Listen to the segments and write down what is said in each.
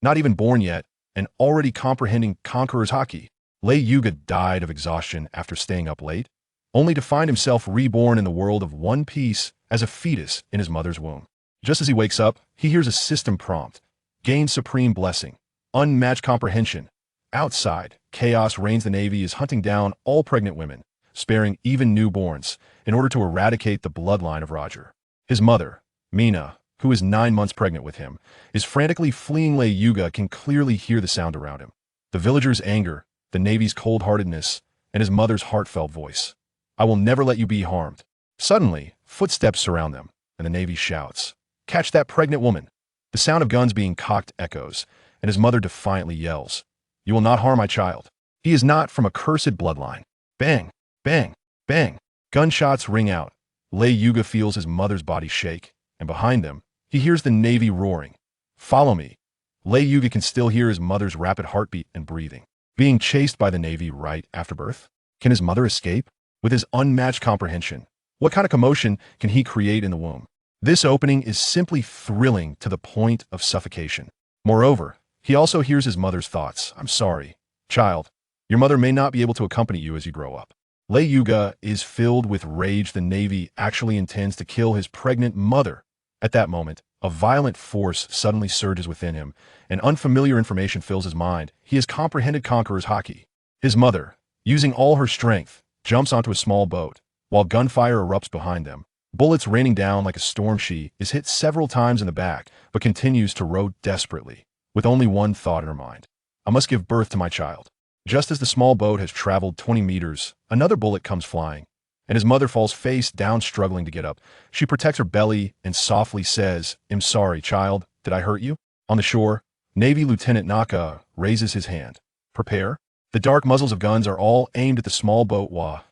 Not even born yet, and already comprehending Conqueror's Haki. Lei Yuga died of exhaustion after staying up late, only to find himself reborn in the world of One Piece as a fetus in his mother's womb. Just as he wakes up, he hears a system prompt: gain supreme blessing, unmatched comprehension. Outside, chaos reigns. The Navy is hunting down all pregnant women, sparing even newborns, in order to eradicate the bloodline of Roger. His mother, Mina, who is 9 months pregnant with him, is frantically fleeing. Lei Yuga can clearly hear the sound around him. The villagers' anger, the Navy's cold-heartedness, and his mother's heartfelt voice. I will never let you be harmed. Suddenly, footsteps surround them, and the Navy shouts, catch that pregnant woman. The sound of guns being cocked echoes, and his mother defiantly yells, you will not harm my child. He is not from a cursed bloodline. Bang, bang, bang. Gunshots ring out. Lei Yuga feels his mother's body shake, and behind them, he hears the Navy roaring. Follow me. Lei Yuga can still hear his mother's rapid heartbeat and breathing. Being chased by the Navy right after birth? Can his mother escape? With his unmatched comprehension, what kind of commotion can he create in the womb? This opening is simply thrilling to the point of suffocation. Moreover, he also hears his mother's thoughts. I'm sorry, child. Your mother may not be able to accompany you as you grow up. Lei Yuga is filled with rage. The Navy actually intends to kill his pregnant mother. At that moment, a violent force suddenly surges within him, and unfamiliar information fills his mind. He has comprehended Conqueror's Haki. His mother, using all her strength, jumps onto a small boat, while gunfire erupts behind them. Bullets raining down like a storm. She is hit several times in the back, but continues to row desperately, with only one thought in her mind. I must give birth to my child. Just as the small boat has traveled 20 meters, another bullet comes flying, and his mother falls face down, struggling to get up. She protects her belly and softly says, I'm sorry, child. Did I hurt you? On the shore, Navy Lieutenant Naka raises his hand. Prepare. The dark muzzles of guns are all aimed at the small boat. While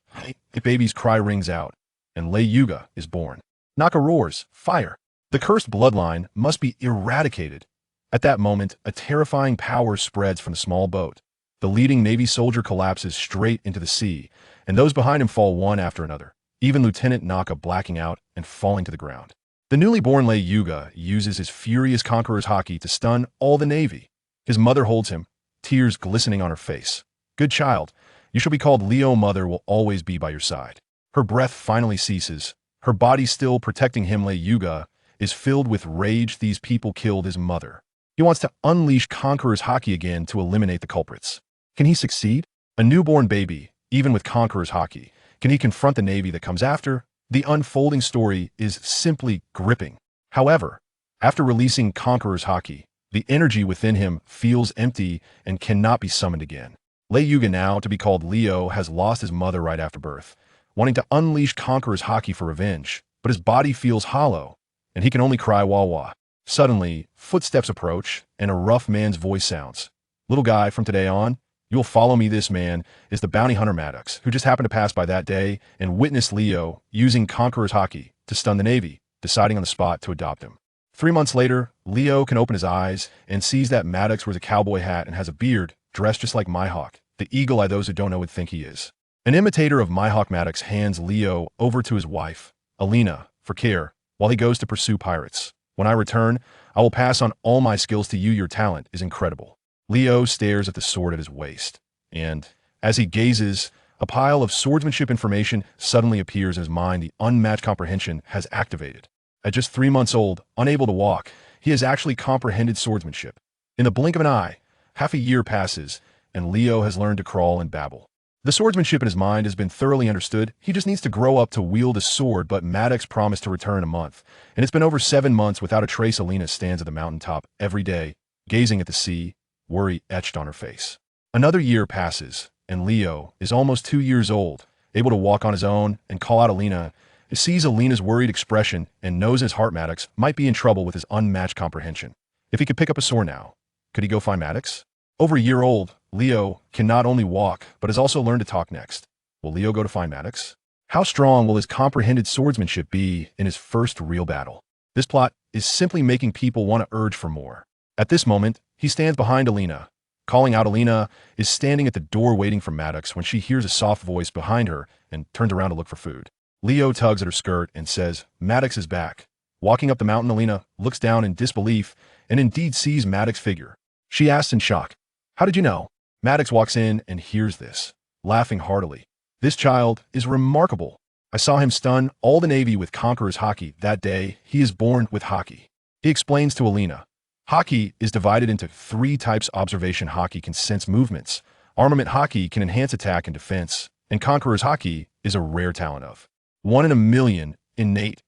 a baby's cry rings out, and Lei Yuga is born. Naka roars, fire. The cursed bloodline must be eradicated. At that moment, a terrifying power spreads from the small boat. The leading Navy soldier collapses straight into the sea, and those behind him fall one after another, even Lieutenant Naka blacking out and falling to the ground. The newly born Lei Yuga uses his furious Conqueror's Haki to stun all the Navy. His mother holds him, tears glistening on her face. Good child, you shall be called Leo. Mother will always be by your side. Her breath finally ceases, her body still protecting him. Lei Yuga is filled with rage. These people killed his mother. He wants to unleash Conqueror's Haki again to eliminate the culprits. Can he succeed? A newborn baby, even with Conqueror's Haki, can he confront the Navy that comes after? The unfolding story is simply gripping. However, after releasing Conqueror's Haki, the energy within him feels empty and cannot be summoned again. Lei Yuga, now to be called Leo, has lost his mother right after birth, wanting to unleash Conqueror's Haki for revenge, but his body feels hollow, and he can only cry wah wah. Suddenly, footsteps approach, and a rough man's voice sounds. Little guy, from today on, you will follow me. This man is the bounty hunter Maddox, who just happened to pass by that day and witnessed Leo using Conqueror's Haki to stun the Navy, deciding on the spot to adopt him. 3 months later, Leo can open his eyes and sees that Maddox wears a cowboy hat and has a beard, dressed just like Mihawk, the eagle eye those who don't know would think he is. An imitator of Mihawk, Maddox hands Leo over to his wife, Alina, for care, while he goes to pursue pirates. When I return, I will pass on all my skills to you. Your talent is incredible. Leo stares at the sword at his waist, and as he gazes, a pile of swordsmanship information suddenly appears in his mind. The unmatched comprehension has activated. At just 3 months old, unable to walk, he has actually comprehended swordsmanship. In the blink of an eye, half a year passes, and Leo has learned to crawl and babble. The swordsmanship in his mind has been thoroughly understood. He just needs to grow up to wield a sword. But Maddox promised to return in a month, and it's been over 7 months without a trace. Alina stands at the mountaintop every day, gazing at the sea, worry etched on her face. Another year passes, and Leo is almost 2 years old, able to walk on his own and call out Alina. He sees Alina's worried expression and knows in his heart Maddox might be in trouble with his unmatched comprehension. If he could pick up a sword now, could he go find Maddox? Over a year old, Leo can not only walk, but has also learned to talk next. Will Leo go to find Maddox? How strong will his comprehended swordsmanship be in his first real battle? This plot is simply making people want to urge for more. At this moment, he stands behind Alina. Calling out. Alina is standing at the door waiting for Maddox when she hears a soft voice behind her and turns around to look for food. Leo tugs at her skirt and says, Maddox is back. Walking up the mountain, Alina looks down in disbelief and indeed sees Maddox's figure. She asks in shock. How did you know? Maddox walks in and hears this, laughing heartily. This child is remarkable. I saw him stun all the Navy with Conqueror's Haki that day. He is born with Haki. He explains to Alina. Haki is divided into 3 types. Observation Haki can sense movements. Armament Haki can enhance attack and defense. And Conqueror's Haki is a rare talent of 1 in a million, innate.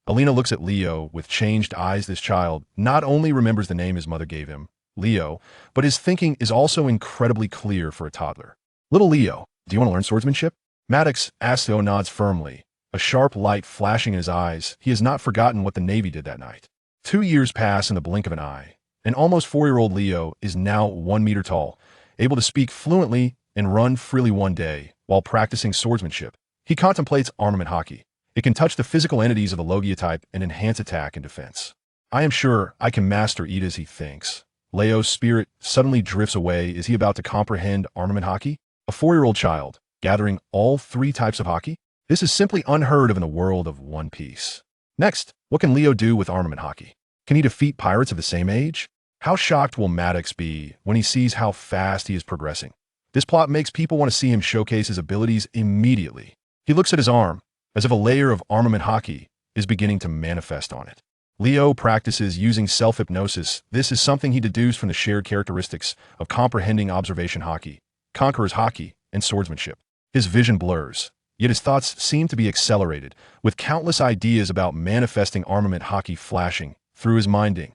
Alina looks at Leo with changed eyes. This child not only remembers the name his mother gave him, Leo, but his thinking is also incredibly clear for a toddler. Little Leo, do you want to learn swordsmanship? Maddox asks. Leo nods firmly, a sharp light flashing in his eyes. He has not forgotten what the Navy did that night. 2 years pass in the blink of an eye. An almost 4-year-old Leo is now 1 meter tall, able to speak fluently and run freely. One day, while practicing swordsmanship, he contemplates armament Haki. It can touch the physical entities of the Logia type and enhance attack and defense. I am sure I can master it as he thinks. Leo's spirit suddenly drifts away. Is he about to comprehend armament Haki? A 4-year-old child, gathering all 3 types of Haki? This is simply unheard of in the world of One Piece. Next, what can Leo do with armament Haki? Can he defeat pirates of the same age? How shocked will Maddox be when he sees how fast he is progressing? This plot makes people want to see him showcase his abilities immediately. He looks at his arm, as if a layer of armament Haki is beginning to manifest on it. Leo practices using self-hypnosis. This is something he deduced from the shared characteristics of comprehending observation Haki, Conqueror's Haki, and swordsmanship. His vision blurs, yet his thoughts seem to be accelerated, with countless ideas about manifesting armament Haki flashing through his minding.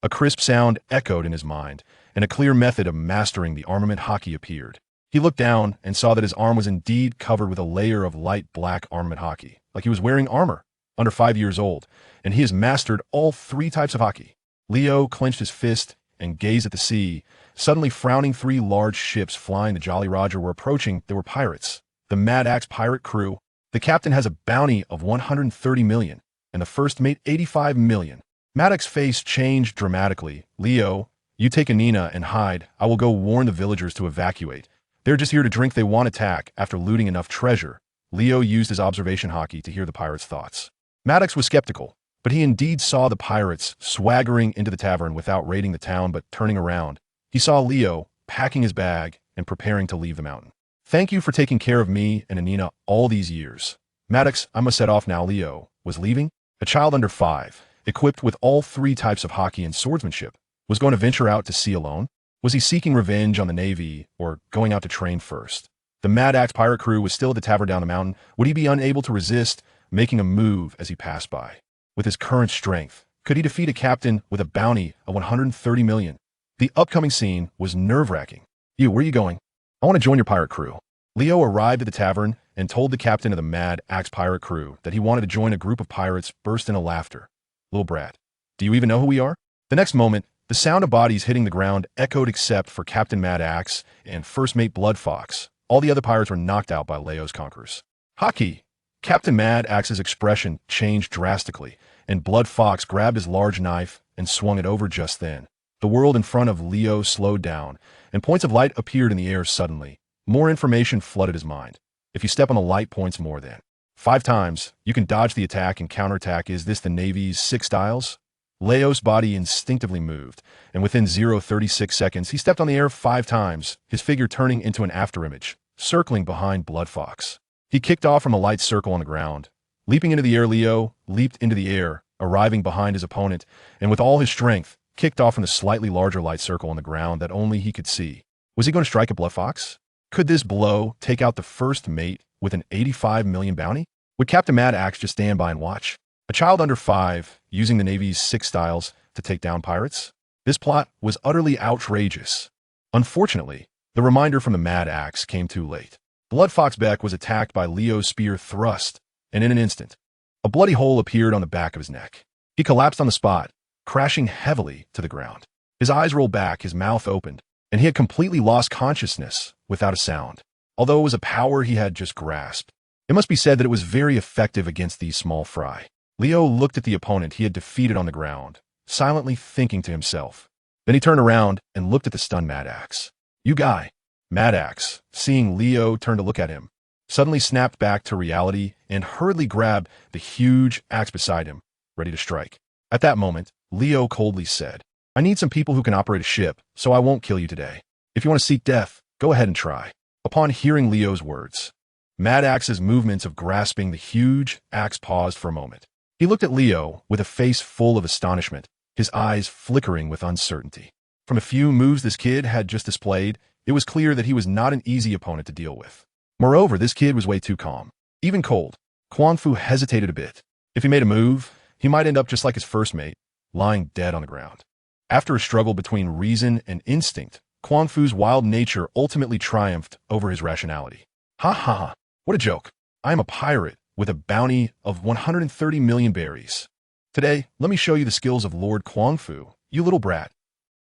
A crisp sound echoed in his mind, and a clear method of mastering the armament Haki appeared. He looked down and saw that his arm was indeed covered with a layer of light black armament Haki, like he was wearing armor. Under 5 years old, and he has mastered all 3 types of Haki. Leo clenched his fist and gazed at the sea, suddenly frowning. 3 large ships flying the Jolly Roger were approaching. They were pirates. The Mad Axe pirate crew. The captain has a bounty of 130 million, and the first mate 85 million. Maddox's face changed dramatically. Leo, you take Anina and hide. I will go warn the villagers to evacuate. They're just here to drink. They won't attack after looting enough treasure. Leo used his observation Haki to hear the pirates' thoughts. Maddox was skeptical, but he indeed saw the pirates swaggering into the tavern without raiding the town but turning around. He saw Leo packing his bag and preparing to leave the mountain. Thank you for taking care of me and Anina all these years. Maddox, I must set off now. Leo was leaving. A child under 5, equipped with all 3 types of Haki and swordsmanship, was going to venture out to sea alone. Was he seeking revenge on the Navy or going out to train first? The Mad Axe pirate crew was still at the tavern down the mountain. Would he be unable to resist making a move as he passed by? With his current strength, could he defeat a captain with a bounty of 130 million? The upcoming scene was nerve-wracking. You, where are you going? I want to join your pirate crew. Leo arrived at the tavern and told the captain of the Mad Axe pirate crew that he wanted to join a group of pirates. Burst into laughter. Little brat, do you even know who we are? The next moment, the sound of bodies hitting the ground echoed except for Captain Mad Axe and First Mate Blood Fox. All the other pirates were knocked out by Leo's conquerors. Haki! Captain Mad Axe's expression changed drastically, and Blood Fox grabbed his large knife and swung it over. Just then, the world in front of Leo slowed down, and points of light appeared in the air suddenly. More information flooded his mind. If you step on the light points more than 5 times, you can dodge the attack and counterattack. Is this the Navy's 6 styles? Leo's body instinctively moved, and within 0.36 seconds, he stepped on the air 5 times, his figure turning into an afterimage, circling behind Blood Fox. He kicked off from a light circle on the ground. Leaping into the air, Leo leaped into the air, arriving behind his opponent, and with all his strength, kicked off from the slightly larger light circle on the ground that only he could see. Was he going to strike at Blood Fox? Could this blow take out the first mate with an 85 million bounty? Would Captain Mad Axe just stand by and watch? A child under 5 using the Navy's 6 styles to take down pirates? This plot was utterly outrageous. Unfortunately, the reminder from the Mad Axe came too late. Blood Fox Beck was attacked by Leo's spear thrust, and in an instant, a bloody hole appeared on the back of his neck. He collapsed on the spot, crashing heavily to the ground. His eyes rolled back, his mouth opened, and he had completely lost consciousness without a sound. Although it was a power he had just grasped, it must be said that it was very effective against these small fry. Leo looked at the opponent he had defeated on the ground, silently thinking to himself. Then he turned around and looked at the stunned Mad Axe. You guy. Mad Axe, seeing Leo turn to look at him, suddenly snapped back to reality and hurriedly grabbed the huge axe beside him, ready to strike. At that moment, Leo coldly said, I need some people who can operate a ship, so I won't kill you today. If you want to seek death, go ahead and try." Upon hearing Leo's words, Mad Axe's movements of grasping the huge axe paused for a moment. He looked at Leo with a face full of astonishment, his eyes flickering with uncertainty. From a few moves this kid had just displayed, it was clear that he was not an easy opponent to deal with. Moreover, this kid was way too calm, even cold. Kuang Fu hesitated a bit. If he made a move, he might end up just like his first mate, lying dead on the ground. After a struggle between reason and instinct, Kuang Fu's wild nature ultimately triumphed over his rationality. "Ha ha ha, what a joke. I am a pirate with a bounty of 130 million berries. Today, let me show you the skills of Lord Kuang Fu, you little brat."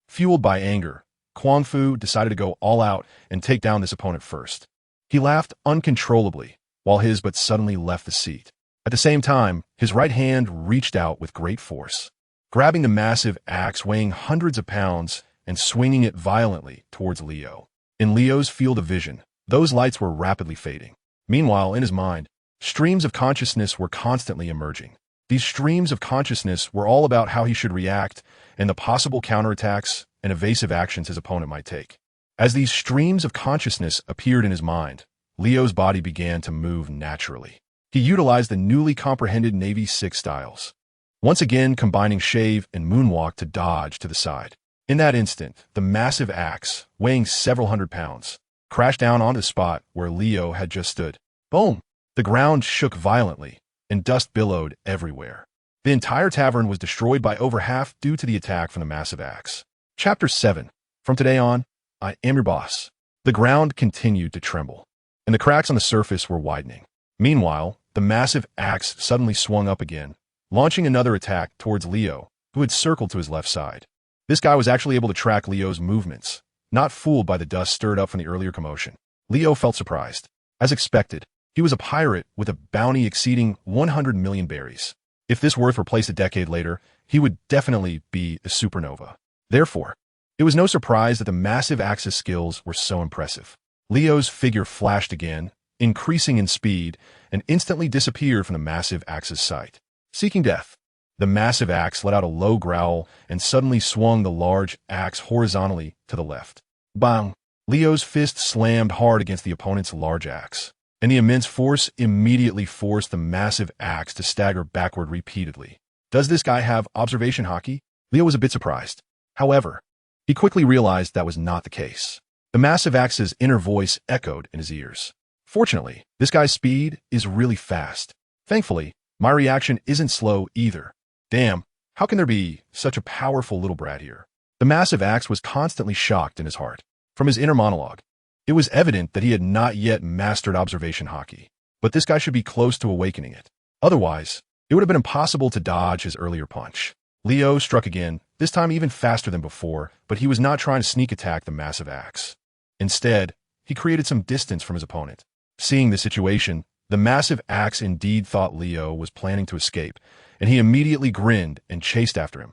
Fueled by anger, Kuang Fu decided to go all out and take down this opponent first. He laughed uncontrollably, while his butt suddenly left the seat. At the same time, his right hand reached out with great force, grabbing the massive axe weighing hundreds of pounds and swinging it violently towards Leo. In Leo's field of vision, those lights were rapidly fading. Meanwhile, in his mind, streams of consciousness were constantly emerging. These streams of consciousness were all about how he should react and the possible counterattacks and evasive actions his opponent might take. As these streams of consciousness appeared in his mind, Leo's body began to move naturally. He utilized the newly comprehended Navy 6 styles, once again combining shave and moonwalk to dodge to the side. In that instant, the massive axe, weighing several hundred pounds, crashed down onto the spot where Leo had just stood. Boom! The ground shook violently, and dust billowed everywhere. The entire tavern was destroyed by over half due to the attack from the massive axe. Chapter 7. From today on, I am your boss. The ground continued to tremble, and the cracks on the surface were widening. Meanwhile, the massive axe suddenly swung up again, launching another attack towards Leo, who had circled to his left side. This guy was actually able to track Leo's movements, not fooled by the dust stirred up from the earlier commotion. Leo felt surprised. As expected, he was a pirate with a bounty exceeding 100 million berries. If this worth were placed a decade later, he would definitely be a supernova. Therefore, it was no surprise that the massive axe's skills were so impressive. Leo's figure flashed again, increasing in speed, and instantly disappeared from the massive axe's sight. Seeking death, the massive axe let out a low growl and suddenly swung the large axe horizontally to the left. Bang! Leo's fist slammed hard against the opponent's large axe, and the immense force immediately forced the massive axe to stagger backward repeatedly. Does this guy have observation Haki? Leo was a bit surprised. However, he quickly realized that was not the case. The massive axe's inner voice echoed in his ears. Fortunately, this guy's speed is really fast. Thankfully, my reaction isn't slow either. Damn, how can there be such a powerful little brat here? The massive axe was constantly shocked in his heart. From his inner monologue, it was evident that he had not yet mastered observation Haki, but this guy should be close to awakening it. Otherwise, it would have been impossible to dodge his earlier punch. Leo struck again, this time even faster than before, but he was not trying to sneak attack the massive axe. Instead, he created some distance from his opponent. Seeing the situation, the massive axe indeed thought Leo was planning to escape, and he immediately grinned and chased after him.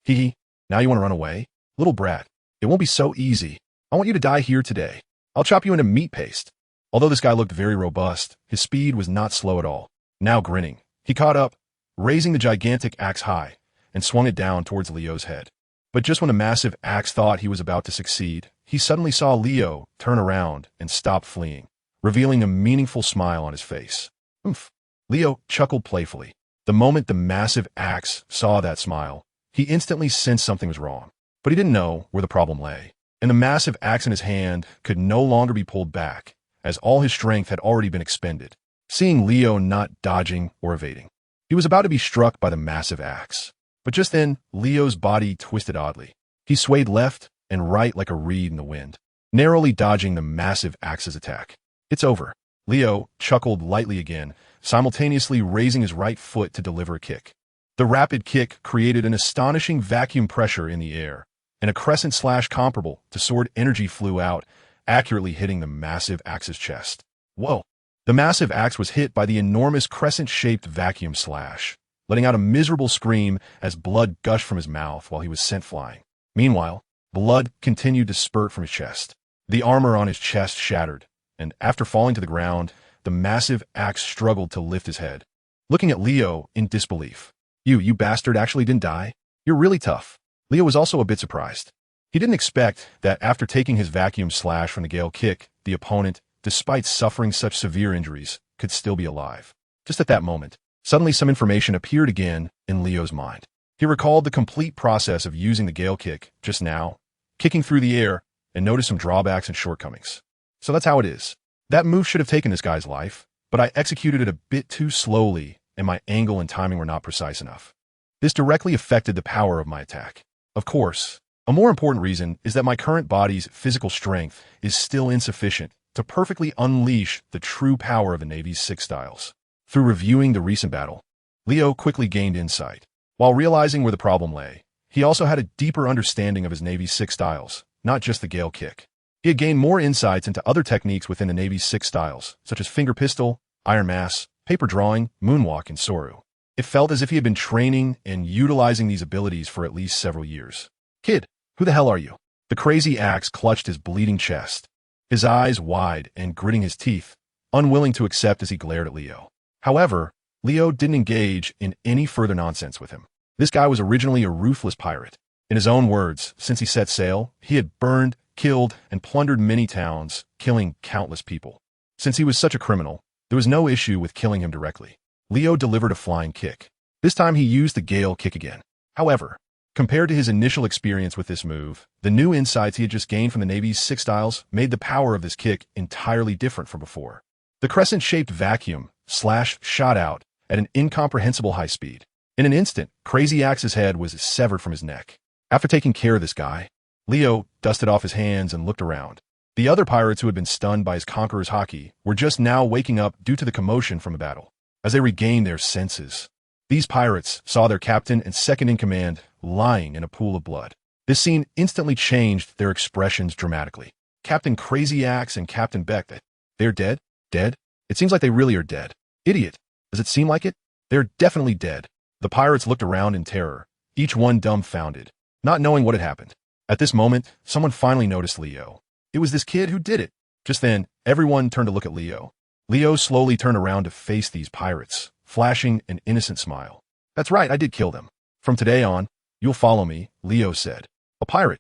Hee, now you want to run away? Little brat, it won't be so easy. I want you to die here today. I'll chop you into meat paste. Although this guy looked very robust, his speed was not slow at all. Now grinning, he caught up, raising the gigantic axe high, and swung it down towards Leo's head. But just when the massive axe thought he was about to succeed, he suddenly saw Leo turn around and stop fleeing, revealing a meaningful smile on his face. Oomph! Leo chuckled playfully. The moment the massive axe saw that smile, he instantly sensed something was wrong. But he didn't know where the problem lay, and the massive axe in his hand could no longer be pulled back, as all his strength had already been expended. Seeing Leo not dodging or evading, he was about to be struck by the massive axe. But just then, Leo's body twisted oddly. He swayed left and right like a reed in the wind, narrowly dodging the massive axe's attack. It's over. Leo chuckled lightly again, simultaneously raising his right foot to deliver a kick. The rapid kick created an astonishing vacuum pressure in the air, and a crescent slash comparable to sword energy flew out, accurately hitting the massive axe's chest. Whoa! The massive axe was hit by the enormous crescent-shaped vacuum slash, letting out a miserable scream as blood gushed from his mouth while he was sent flying. Meanwhile, blood continued to spurt from his chest. The armor on his chest shattered, and after falling to the ground, the massive axe struggled to lift his head. Looking at Leo in disbelief. You bastard actually didn't die? You're really tough. Leo was also a bit surprised. He didn't expect that after taking his vacuum slash from the Gale kick, the opponent, despite suffering such severe injuries, could still be alive. Just at that moment, suddenly some information appeared again in Leo's mind. He recalled the complete process of using the Gale kick just now, kicking through the air, and noticed some drawbacks and shortcomings. So that's how it is. That move should have taken this guy's life, but I executed it a bit too slowly, and my angle and timing were not precise enough. This directly affected the power of my attack. Of course, a more important reason is that my current body's physical strength is still insufficient to perfectly unleash the true power of the Navy's 6 styles. Through reviewing the recent battle, Leo quickly gained insight. While realizing where the problem lay, he also had a deeper understanding of his Navy's 6 styles, not just the Gale kick. He had gained more insights into other techniques within the Navy's 6 styles, such as finger pistol, iron mass, paper drawing, moonwalk, and soru. It felt as if he had been training and utilizing these abilities for at least several years. Kid, who the hell are you? The crazy axe clutched his bleeding chest, his eyes wide and gritting his teeth, unwilling to accept as he glared at Leo. However, Leo didn't engage in any further nonsense with him. This guy was originally a ruthless pirate. In his own words, since he set sail, he had burned, killed, and plundered many towns, killing countless people. Since he was such a criminal, there was no issue with killing him directly. Leo delivered a flying kick. This time he used the Gale kick again. However, compared to his initial experience with this move, the new insights he had just gained from the Navy's 6 styles made the power of this kick entirely different from before. The crescent-shaped vacuum slash shot out at an incomprehensible high speed. In an instant, Crazy Axe's head was severed from his neck. After taking care of this guy, Leo dusted off his hands and looked around. The other pirates who had been stunned by his Conqueror's Haki were just now waking up due to the commotion from the battle. As they regained their senses, these pirates saw their captain and second-in-command lying in a pool of blood. This scene instantly changed their expressions dramatically. Captain Crazy Axe and Captain Beck, they're dead? Dead? It seems like they really are dead. Idiot. Does it seem like it? They're definitely dead. The pirates looked around in terror, each one dumbfounded, not knowing what had happened. At this moment, someone finally noticed Leo. It was this kid who did it. Just then, everyone turned to look at Leo. Leo slowly turned around to face these pirates, flashing an innocent smile. That's right, I did kill them. From today on, you'll follow me, Leo said. A pirate,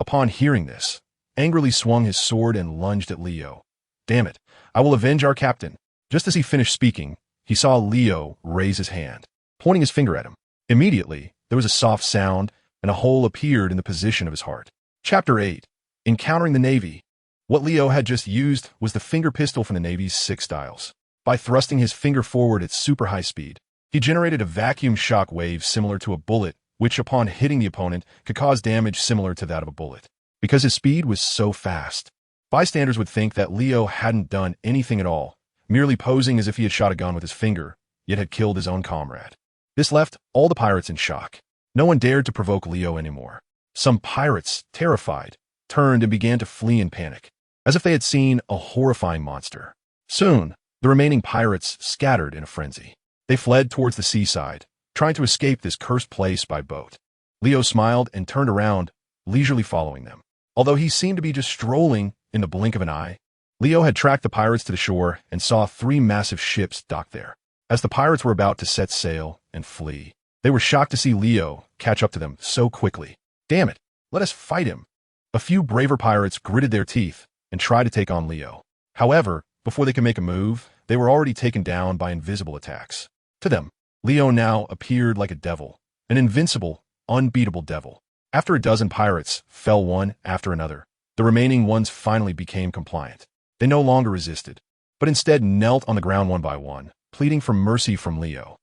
upon hearing this, angrily swung his sword and lunged at Leo. Damn it, I will avenge our captain. Just as he finished speaking, he saw Leo raise his hand, pointing his finger at him. Immediately, there was a soft sound, and a hole appeared in the position of his heart. Chapter 8. Encountering the Navy. What Leo had just used was the finger pistol from the Navy's 6 styles. By thrusting his finger forward at super high speed, he generated a vacuum shock wave similar to a bullet, which upon hitting the opponent could cause damage similar to that of a bullet. Because his speed was so fast, bystanders would think that Leo hadn't done anything at all, merely posing as if he had shot a gun with his finger, yet had killed his own comrade. This left all the pirates in shock. No one dared to provoke Leo anymore. Some pirates, terrified, turned and began to flee in panic, as if they had seen a horrifying monster. Soon, the remaining pirates scattered in a frenzy. They fled towards the seaside, trying to escape this cursed place by boat. Leo smiled and turned around, leisurely following them. Although he seemed to be just strolling in the blink of an eye, Leo had tracked the pirates to the shore and saw 3 massive ships docked there. As the pirates were about to set sail and flee, they were shocked to see Leo catch up to them so quickly. Damn it, let us fight him. A few braver pirates gritted their teeth and tried to take on Leo. However, before they could make a move, they were already taken down by invisible attacks. To them, Leo now appeared like a devil, an invincible, unbeatable devil. After a dozen pirates fell one after another, the remaining ones finally became compliant. They no longer resisted, but instead knelt on the ground one by one, pleading for mercy from Leo.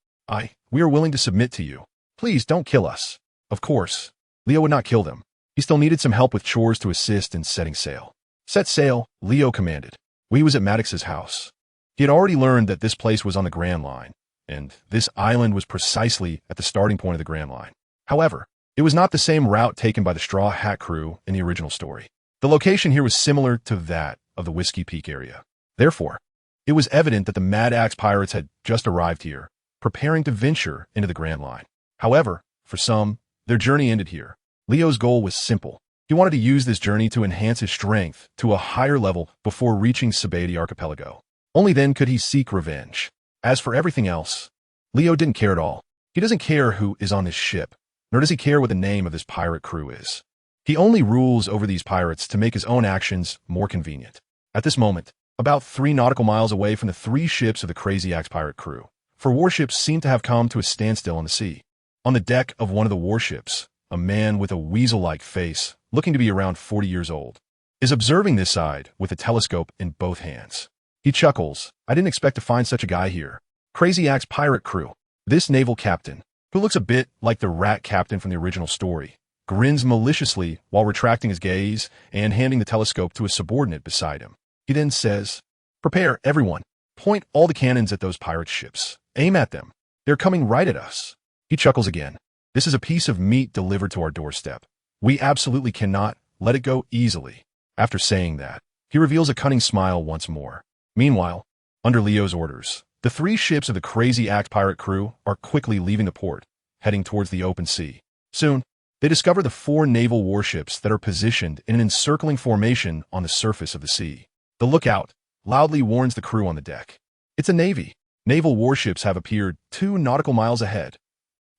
We are willing to submit to you. Please don't kill us. Of course, Leo would not kill them. He still needed some help with chores to assist in setting sail. Set sail, Leo commanded. He was at Maddox's house. He had already learned that this place was on the Grand Line, and this island was precisely at the starting point of the Grand Line. However, it was not the same route taken by the Straw Hat crew in the original story. The location here was similar to that of the Whiskey Peak area. Therefore, it was evident that the Mad Axe pirates had just arrived here, preparing to venture into the Grand Line. However, for some, their journey ended here. Leo's goal was simple. He wanted to use this journey to enhance his strength to a higher level before reaching Sabati Archipelago. Only then could he seek revenge. As for everything else, Leo didn't care at all. He doesn't care who is on this ship, nor does he care what the name of this pirate crew is. He only rules over these pirates to make his own actions more convenient. At this moment, about 3 nautical miles away from the 3 ships of the Crazy Axe pirate crew, 4 warships seem to have come to a standstill on the sea. On the deck of one of the warships, a man with a weasel-like face, looking to be around 40 years old, is observing this side with a telescope in both hands. He chuckles. I didn't expect to find such a guy here. Crazy Axe pirate crew. This naval captain, who looks a bit like the rat captain from the original story, grins maliciously while retracting his gaze and handing the telescope to a subordinate beside him. He then says, "Prepare, everyone. Point all the cannons at those pirate ships. Aim at them. They're coming right at us." He chuckles again. This is a piece of meat delivered to our doorstep. We absolutely cannot let it go easily. After saying that, he reveals a cunning smile once more. Meanwhile, under Leo's orders, the 3 ships of the Crazy Axe pirate crew are quickly leaving the port, heading towards the open sea. Soon, they discover the 4 naval warships that are positioned in an encircling formation on the surface of the sea. The lookout loudly warns the crew on the deck. It's a navy. Naval warships have appeared 2 nautical miles ahead.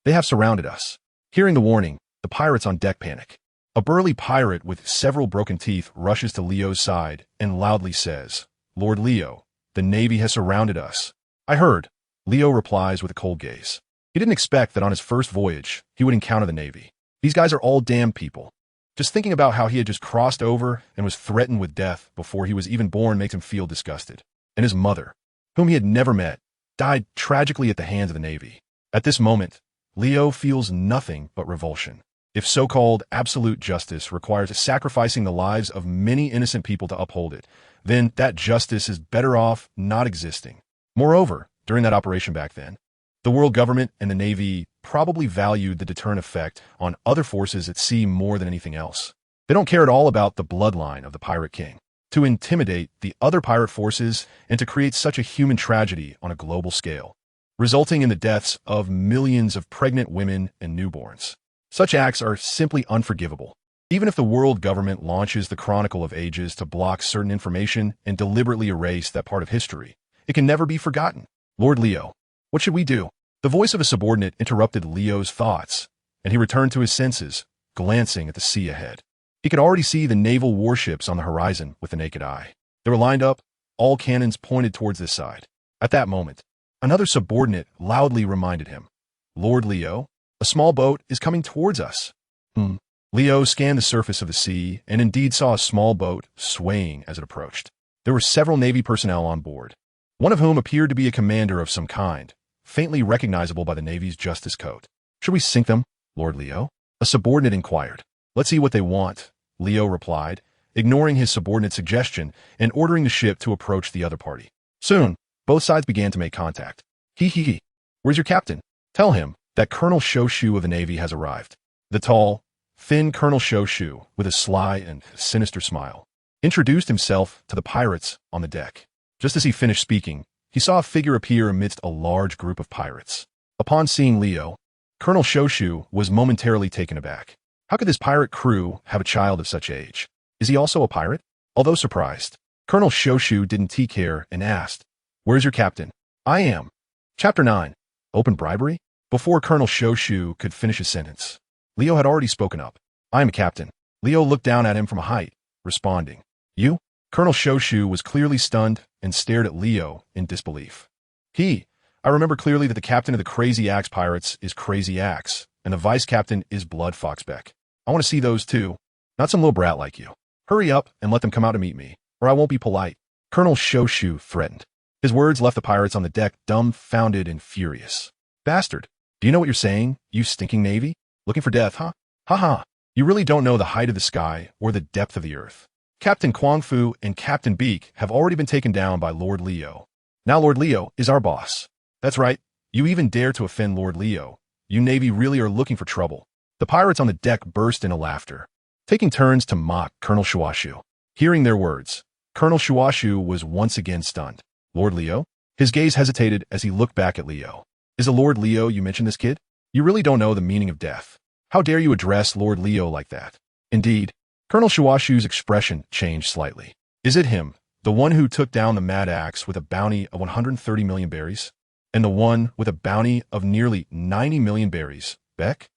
They have surrounded us. Hearing the warning, the pirates on deck panic. A burly pirate with several broken teeth rushes to Leo's side and loudly says, "Lord Leo, the navy has surrounded us." "I heard," Leo replies with a cold gaze. He didn't expect that on his first voyage, he would encounter the navy. These guys are all damn people. Just thinking about how he had just crossed over and was threatened with death before he was even born makes him feel disgusted. And his mother, whom he had never met, died tragically at the hands of the navy. At this moment, Leo feels nothing but revulsion. If so-called absolute justice requires sacrificing the lives of many innocent people to uphold it, then that justice is better off not existing. Moreover, during that operation back then, the world government and the Navy probably valued the deterrent effect on other forces at sea more than anything else. They don't care at all about the bloodline of the Pirate King. To intimidate the other pirate forces and to create such a human tragedy on a global scale, resulting in the deaths of millions of pregnant women and newborns. Such acts are simply unforgivable. Even if the world government launches the Chronicle of Ages to block certain information and deliberately erase that part of history, it can never be forgotten. "Lord Leo, what should we do?" The voice of a subordinate interrupted Leo's thoughts, and he returned to his senses, glancing at the sea ahead. He could already see the naval warships on the horizon with the naked eye. They were lined up, all cannons pointed towards this side. At that moment, another subordinate loudly reminded him, "Lord Leo, a small boat is coming towards us." Leo scanned the surface of the sea and indeed saw a small boat swaying as it approached. There were several Navy personnel on board, one of whom appeared to be a commander of some kind, faintly recognizable by the Navy's Justice Code. "Should we sink them, Lord Leo?" a subordinate inquired. "Let's see what they want," Leo replied, ignoring his subordinate's suggestion and ordering the ship to approach the other party. Soon, both sides began to make contact. He. "Where's your captain? Tell him that Colonel Shoshu of the Navy has arrived." The tall, thin Colonel Shoshu, with a sly and sinister smile, introduced himself to the pirates on the deck. Just as he finished speaking, he saw a figure appear amidst a large group of pirates. Upon seeing Leo, Colonel Shoshu was momentarily taken aback. How could this pirate crew have a child of such age? Is he also a pirate? Although surprised, Colonel Shoshu didn't take care and asked, "Where's your captain?" "I am." Chapter 9. Open bribery? Before Colonel Shoshu could finish his sentence, Leo had already spoken up. "I am a captain." Leo looked down at him from a height, responding, "You?" Colonel Shoshu was clearly stunned and stared at Leo in disbelief. I remember clearly that the captain of the Crazy Axe Pirates is Crazy Axe, and the vice captain is Blood Foxbeck. I want to see those two, not some little brat like you. Hurry up and let them come out to meet me, or I won't be polite." Colonel Shoshu threatened. His words left the pirates on the deck dumbfounded and furious. "Bastard, do you know what you're saying, you stinking Navy? Looking for death, huh? Ha. You really don't know the height of the sky or the depth of the earth. Captain Kwangfu and Captain Beak have already been taken down by Lord Leo. Now Lord Leo is our boss. That's right, you even dare to offend Lord Leo. You Navy really are looking for trouble." The pirates on the deck burst into laughter, taking turns to mock Colonel Shuashu. Hearing their words, Colonel Shuashu was once again stunned. "Lord Leo?" His gaze hesitated as he looked back at Leo. "Is it Lord Leo you mentioned this kid? You really don't know the meaning of death. How dare you address Lord Leo like that?" Indeed, Colonel Shuashu's expression changed slightly. "Is it him, the one who took down the Mad Axe with a bounty of 130 million berries? And the one with a bounty of nearly 90 million berries, Beck?"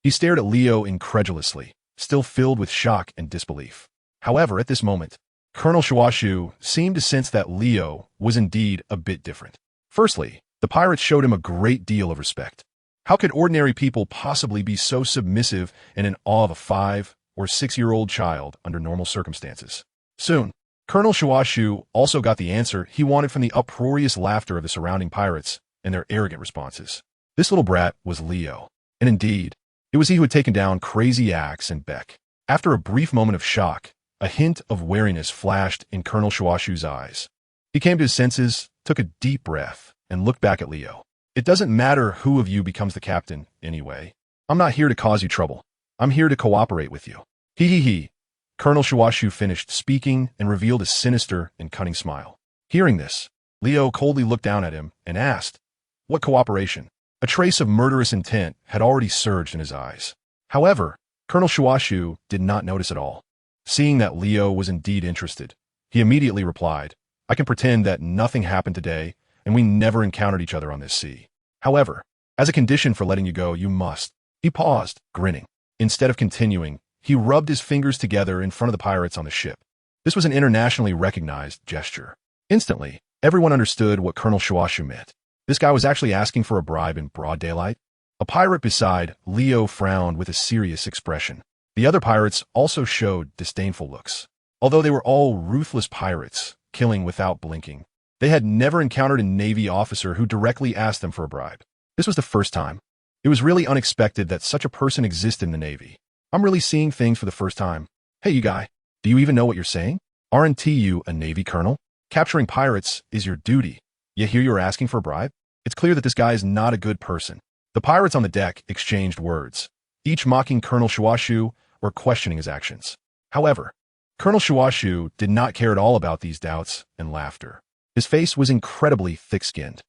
He stared at Leo incredulously, still filled with shock and disbelief. However, at this moment, Colonel Shuashu seemed to sense that Leo was indeed a bit different. Firstly, the pirates showed him a great deal of respect. How could ordinary people possibly be so submissive and in awe of a 5- or 6-year-old child under normal circumstances? Soon, Colonel Shuashu also got the answer he wanted from the uproarious laughter of the surrounding pirates and their arrogant responses. This little brat was Leo, and indeed, it was he who had taken down Crazy Axe and Beck. After a brief moment of shock, a hint of wariness flashed in Colonel Shuashu's eyes. He came to his senses, took a deep breath, and looked back at Leo. It doesn't matter who of you becomes the captain, anyway. I'm not here to cause you trouble. I'm here to cooperate with you. He. Colonel Shuashu finished speaking and revealed a sinister and cunning smile. Hearing this, Leo coldly looked down at him and asked, "What cooperation?" A trace of murderous intent had already surged in his eyes. However, Colonel Shuashu did not notice at all. Seeing that Leo was indeed interested, he immediately replied, "I can pretend that nothing happened today and we never encountered each other on this sea. However, as a condition for letting you go, you must." He paused, grinning. Instead of continuing, he rubbed his fingers together in front of the pirates on the ship. This was an internationally recognized gesture. Instantly, everyone understood what Colonel Shuashu meant. This guy was actually asking for a bribe in broad daylight. A pirate beside Leo frowned with a serious expression. The other pirates also showed disdainful looks. Although they were all ruthless pirates, killing without blinking, they had never encountered a Navy officer who directly asked them for a bribe. This was the first time. It was really unexpected that such a person existed in the Navy. I'm really seeing things for the first time. Hey, you guy, do you even know what you're saying? Aren't you a Navy colonel? Capturing pirates is your duty. Yet here you're asking for a bribe? It's clear that this guy is not a good person. The pirates on the deck exchanged words, each mocking Colonel Shuashu or questioning his actions. However, Colonel Shuashu did not care at all about these doubts and laughter. His face was incredibly thick-skinned.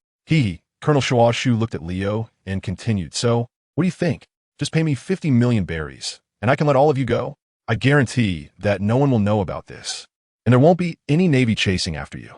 Colonel Shuashu looked at Leo and continued, "So, what do you think? Just pay me 50 million berries, and I can let all of you go. I guarantee that no one will know about this, and there won't be any Navy chasing after you.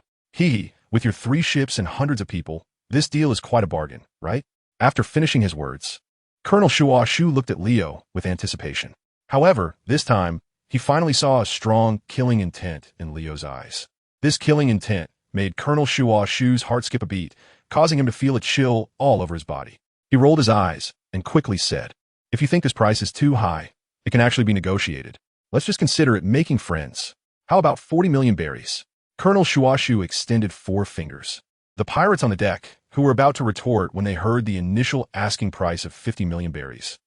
With your 3 ships and hundreds of people, this deal is quite a bargain, right?" After finishing his words, Colonel Shuashu looked at Leo with anticipation. However, this time, he finally saw a strong killing intent in Leo's eyes. This killing intent made Colonel Shuashu's heart skip a beat, causing him to feel a chill all over his body. He rolled his eyes and quickly said, "If you think this price is too high, it can actually be negotiated. Let's just consider it making friends. How about 40 million berries?" Colonel Shuashu extended 4 fingers. The pirates on the deck, who were about to retort when they heard the initial asking price of 50 million berries,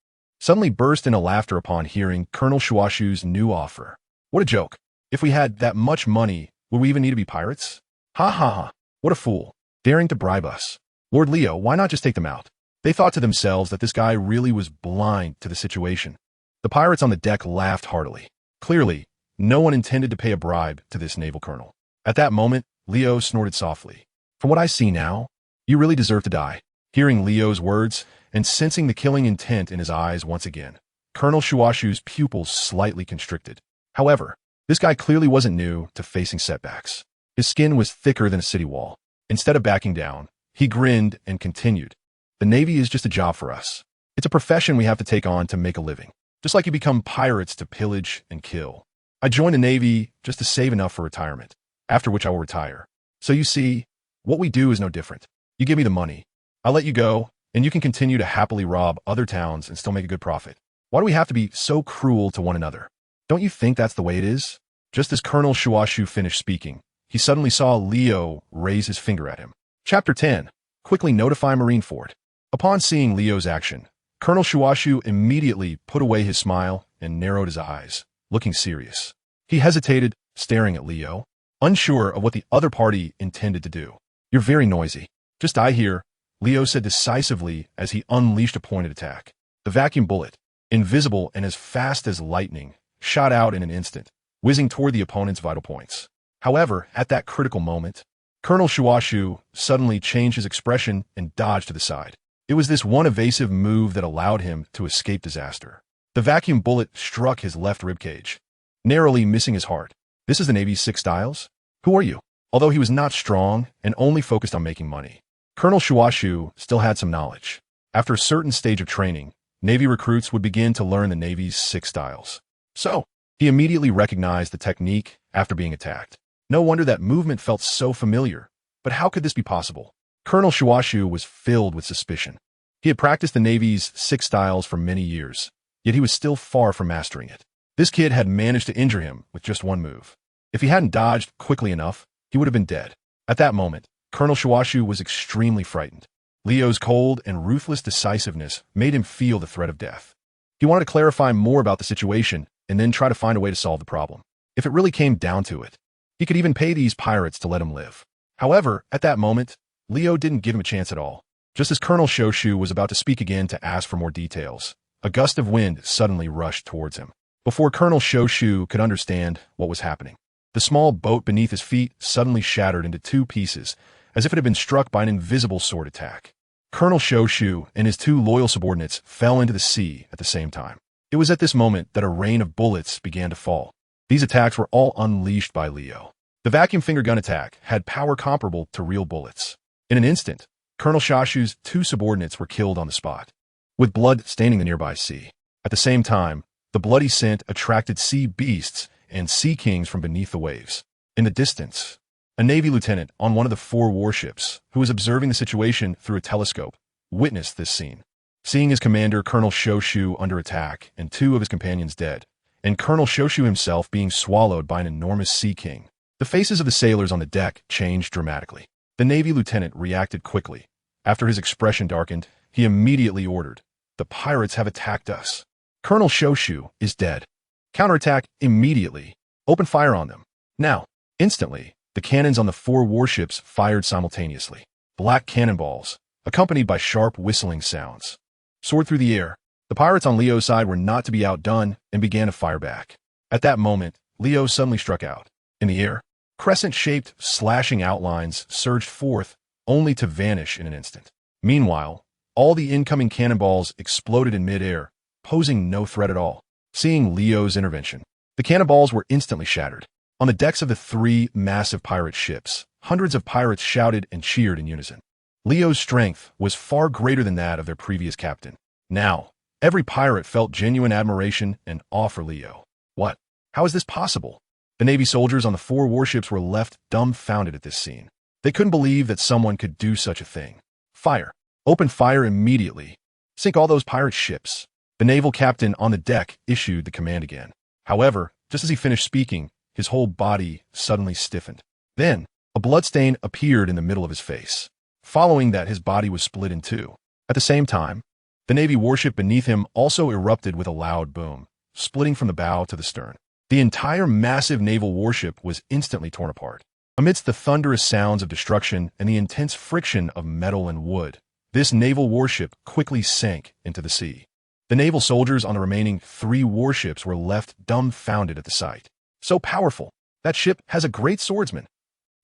suddenly burst into laughter upon hearing Colonel Shuashu's new offer. What a joke. If we had that much money, would we even need to be pirates? Ha. What a fool. Daring to bribe us. Lord Leo, why not just take them out? They thought to themselves that this guy really was blind to the situation. The pirates on the deck laughed heartily. Clearly, no one intended to pay a bribe to this naval colonel. At that moment, Leo snorted softly. "From what I see now, you really deserve to die." Hearing Leo's words and sensing the killing intent in his eyes once again, Colonel Shuashu's pupils slightly constricted. However, this guy clearly wasn't new to facing setbacks. His skin was thicker than a city wall. Instead of backing down, he grinned and continued, "The Navy is just a job for us. It's a profession we have to take on to make a living. Just like you become pirates to pillage and kill. I joined the Navy just to save enough for retirement, after which I will retire. So you see, what we do is no different. You give me the money, I'll let you go, and you can continue to happily rob other towns and still make a good profit. Why do we have to be so cruel to one another? Don't you think that's the way it is?" Just as Colonel Shuashu finished speaking, he suddenly saw Leo raise his finger at him. Chapter 10. Quickly notify Marineford. Upon seeing Leo's action, Colonel Shuashu immediately put away his smile and narrowed his eyes, looking serious. He hesitated, staring at Leo, unsure of what the other party intended to do. "You're very noisy. Just die here," Leo said decisively as he unleashed a pointed attack. The vacuum bullet, invisible and as fast as lightning, shot out in an instant, whizzing toward the opponent's vital points. However, at that critical moment, Colonel Shuashu suddenly changed his expression and dodged to the side. It was this one evasive move that allowed him to escape disaster. The vacuum bullet struck his left ribcage, narrowly missing his heart. "This is the Navy's 6 styles? Who are you?" Although he was not strong and only focused on making money, Colonel Shuashu still had some knowledge. After a certain stage of training, Navy recruits would begin to learn the Navy's 6 styles. So, he immediately recognized the technique after being attacked. No wonder that movement felt so familiar. But how could this be possible? Colonel Shuashu was filled with suspicion. He had practiced the Navy's 6 styles for many years, yet he was still far from mastering it. This kid had managed to injure him with just one move. If he hadn't dodged quickly enough, he would have been dead. At that moment, Colonel Shuashu was extremely frightened. Leo's cold and ruthless decisiveness made him feel the threat of death. He wanted to clarify more about the situation and then try to find a way to solve the problem. If it really came down to it, he could even pay these pirates to let him live. However, at that moment, Leo didn't give him a chance at all. Just as Colonel Shoshu was about to speak again to ask for more details, a gust of wind suddenly rushed towards him. Before Colonel Shoshu could understand what was happening, the small boat beneath his feet suddenly shattered into 2 pieces, as if it had been struck by an invisible sword attack. Colonel Shoshu and his 2 loyal subordinates fell into the sea at the same time. It was at this moment that a rain of bullets began to fall. These attacks were all unleashed by Leo. The vacuum finger gun attack had power comparable to real bullets. In an instant, Colonel Shoshu's 2 subordinates were killed on the spot, with blood staining the nearby sea. At the same time, the bloody scent attracted sea beasts and sea kings from beneath the waves. In the distance, a Navy lieutenant on one of the 4 warships, who was observing the situation through a telescope, witnessed this scene. Seeing his commander, Colonel Shoshu, under attack and 2 of his companions dead, and Colonel Shoshu himself being swallowed by an enormous sea king, the faces of the sailors on the deck changed dramatically. The Navy lieutenant reacted quickly. After his expression darkened, he immediately ordered, "The pirates have attacked us. Colonel Shoshu is dead. Counterattack immediately. Open fire on them. Now." Instantly, the cannons on the 4 warships fired simultaneously. Black cannonballs, accompanied by sharp whistling sounds, soared through the air. The pirates on Leo's side were not to be outdone and began to fire back. At that moment, Leo suddenly struck out. In the air, crescent-shaped, slashing outlines surged forth, only to vanish in an instant. Meanwhile, all the incoming cannonballs exploded in mid-air, posing no threat at all. Seeing Leo's intervention, the cannonballs were instantly shattered. On the decks of the 3 massive pirate ships, hundreds of pirates shouted and cheered in unison. Leo's strength was far greater than that of their previous captain. Now, every pirate felt genuine admiration and awe for Leo. What? How is this possible? The Navy soldiers on the 4 warships were left dumbfounded at this scene. They couldn't believe that someone could do such a thing. Fire. Open fire immediately. Sink all those pirate ships. The naval captain on the deck issued the command again. However, just as he finished speaking, his whole body suddenly stiffened. Then, a bloodstain appeared in the middle of his face. Following that, his body was split in 2. At the same time, the Navy warship beneath him also erupted with a loud boom, splitting from the bow to the stern. The entire massive naval warship was instantly torn apart. Amidst the thunderous sounds of destruction and the intense friction of metal and wood, this naval warship quickly sank into the sea. The naval soldiers on the remaining 3 warships were left dumbfounded at the sight. So powerful. That ship has a great swordsman.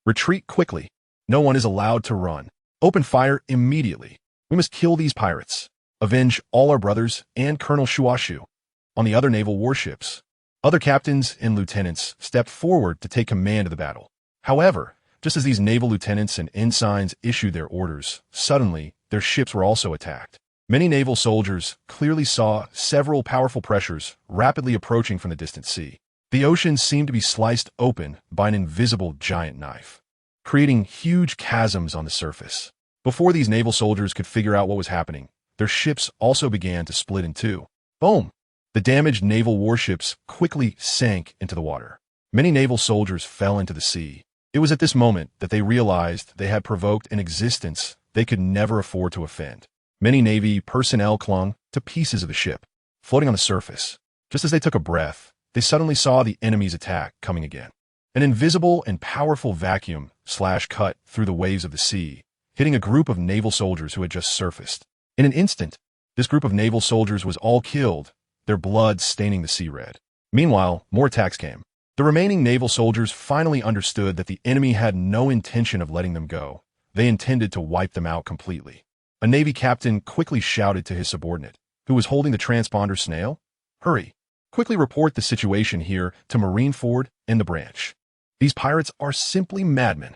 Retreat quickly. No one is allowed to run. Open fire immediately. We must kill these pirates. Avenge all our brothers and Colonel Shuashu. On the other naval warships, other captains and lieutenants stepped forward to take command of the battle. However, just as these naval lieutenants and ensigns issued their orders, suddenly their ships were also attacked. Many naval soldiers clearly saw several powerful pressures rapidly approaching from the distant sea. The ocean seemed to be sliced open by an invisible giant knife, creating huge chasms on the surface. Before these naval soldiers could figure out what was happening, their ships also began to split in 2. Boom! The damaged naval warships quickly sank into the water. Many naval soldiers fell into the sea. It was at this moment that they realized they had provoked an existence they could never afford to offend. Many Navy personnel clung to pieces of the ship, floating on the surface. Just as they took a breath, they suddenly saw the enemy's attack coming again. An invisible and powerful vacuum cut through the waves of the sea, hitting a group of naval soldiers who had just surfaced. In an instant, this group of naval soldiers was all killed, their blood staining the sea red. Meanwhile, more attacks came. The remaining naval soldiers finally understood that the enemy had no intention of letting them go. They intended to wipe them out completely. A Navy captain quickly shouted to his subordinate, who was holding the transponder snail, "Hurry! Quickly report the situation here to Marineford and the branch. These pirates are simply madmen."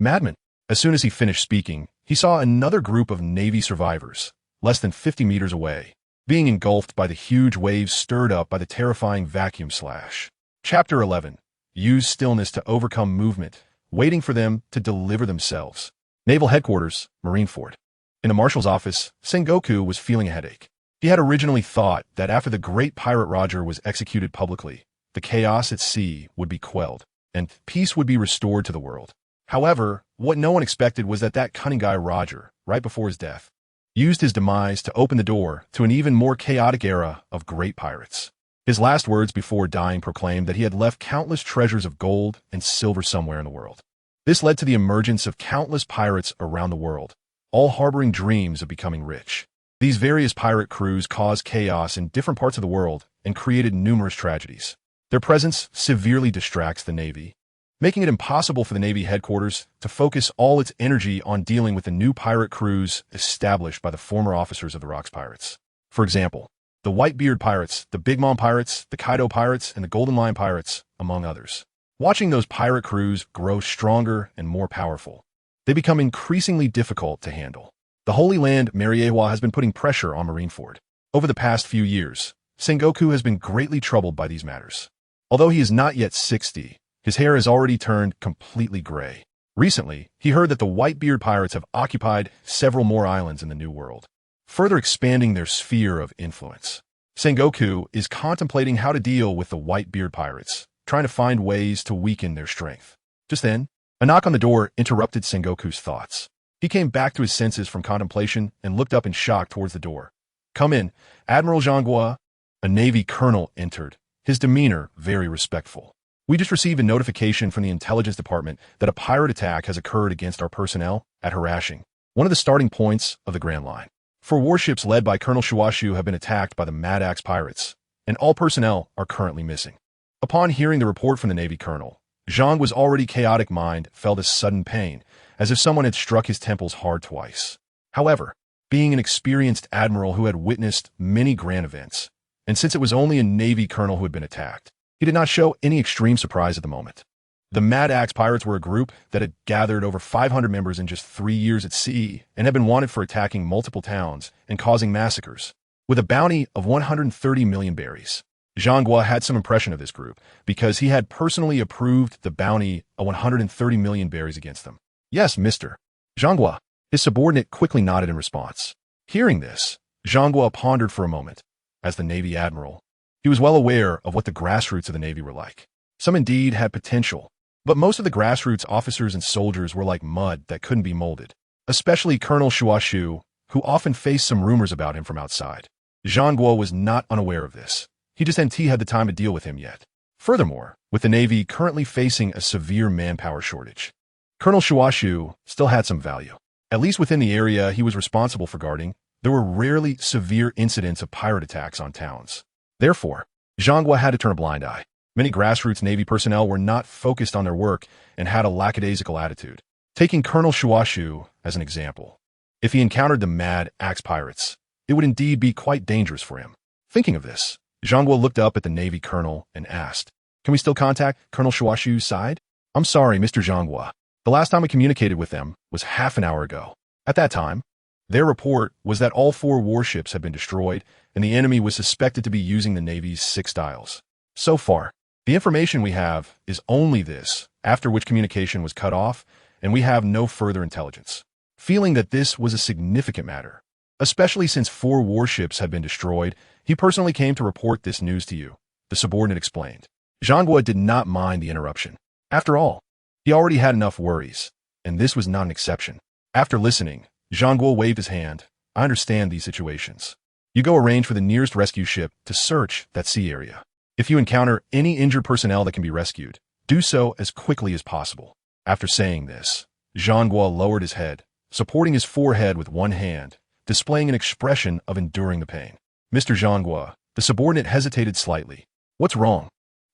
Madmen? As soon as he finished speaking, he saw another group of Navy survivors, less than 50 meters away. being engulfed by the huge waves stirred up by the terrifying vacuum slash. Chapter 11. Use stillness to overcome movement, waiting for them to deliver themselves. Naval Headquarters, Marineford. In the Marshal's office, Sengoku was feeling a headache. He had originally thought that after the great pirate Roger was executed publicly, the chaos at sea would be quelled, and peace would be restored to the world. However, what no one expected was that cunning guy Roger, right before his death, used his demise to open the door to an even more chaotic era of great pirates. His last words before dying proclaimed that he had left countless treasures of gold and silver somewhere in the world. This led to the emergence of countless pirates around the world, all harboring dreams of becoming rich. These various pirate crews caused chaos in different parts of the world and created numerous tragedies. Their presence severely distracts the Navy, making it impossible for the Navy headquarters to focus all its energy on dealing with the new pirate crews established by the former officers of the Rocks Pirates. For example, the Whitebeard Pirates, the Big Mom Pirates, the Kaido Pirates, and the Golden Lion Pirates, among others. Watching those pirate crews grow stronger and more powerful, they become increasingly difficult to handle. The Holy Land Mariewa has been putting pressure on Marineford. Over the past few years, Sengoku has been greatly troubled by these matters. Although he is not yet 60, his hair has already turned completely gray. Recently, he heard that the Whitebeard Pirates have occupied several more islands in the New World, further expanding their sphere of influence. Sengoku is contemplating how to deal with the Whitebeard Pirates, trying to find ways to weaken their strength. Just then, a knock on the door interrupted Sengoku's thoughts. He came back to his senses from contemplation and looked up in shock towards the door. "Come in, Admiral Zhanghua." A Navy colonel entered, his demeanor very respectful. "We just received a notification from the intelligence department that a pirate attack has occurred against our personnel at Harassing, one of the starting points of the Grand Line. 4 warships led by Colonel Shuashu have been attacked by the Mad Axe pirates, and all personnel are currently missing." Upon hearing the report from the Navy colonel, Zhang's already chaotic mind felt a sudden pain, as if someone had struck his temples hard twice. However, being an experienced admiral who had witnessed many grand events, and since it was only a Navy colonel who had been attacked, he did not show any extreme surprise at the moment. The Mad Axe Pirates were a group that had gathered over 500 members in just 3 years at sea and had been wanted for attacking multiple towns and causing massacres, with a bounty of 130 million berries. Zhanghua had some impression of this group because he had personally approved the bounty of 130 million berries against them. "Yes, Mr. Zhanghua." His subordinate quickly nodded in response. Hearing this, Zhanghua pondered for a moment. As the Navy admiral, he was well aware of what the grassroots of the Navy were like. Some indeed had potential, but most of the grassroots officers and soldiers were like mud that couldn't be molded, especially Colonel Shuashu, who often faced some rumors about him from outside. Zhanghua was not unaware of this. He just hadn't had the time to deal with him yet. Furthermore, with the Navy currently facing a severe manpower shortage, Colonel Shuashu still had some value. At least within the area he was responsible for guarding, there were rarely severe incidents of pirate attacks on towns. Therefore, Zhanghua had to turn a blind eye. Many grassroots Navy personnel were not focused on their work and had a lackadaisical attitude. Taking Colonel Shuashu as an example, if he encountered the Mad Axe Pirates, it would indeed be quite dangerous for him. Thinking of this, Zhanghua looked up at the Navy colonel and asked, "Can we still contact Colonel Shuashu's side?" "I'm sorry, Mr. Zhanghua. The last time we communicated with them was half an hour ago. At that time, their report was that all 4 warships had been destroyed and the enemy was suspected to be using the Navy's 6 styles. So far, the information we have is only this, after which communication was cut off, and we have no further intelligence." Feeling that this was a significant matter, especially since 4 warships had been destroyed, he personally came to report this news to you, the subordinate explained. Zhanghua did not mind the interruption. After all, he already had enough worries, and this was not an exception. After listening, Zhanghua waved his hand. "I understand these situations. You go arrange for the nearest rescue ship to search that sea area. If you encounter any injured personnel that can be rescued, do so as quickly as possible." After saying this, Zhanghua lowered his head, supporting his forehead with one hand, displaying an expression of enduring the pain. "Mr. Zhanghua," the subordinate hesitated slightly. "What's wrong?"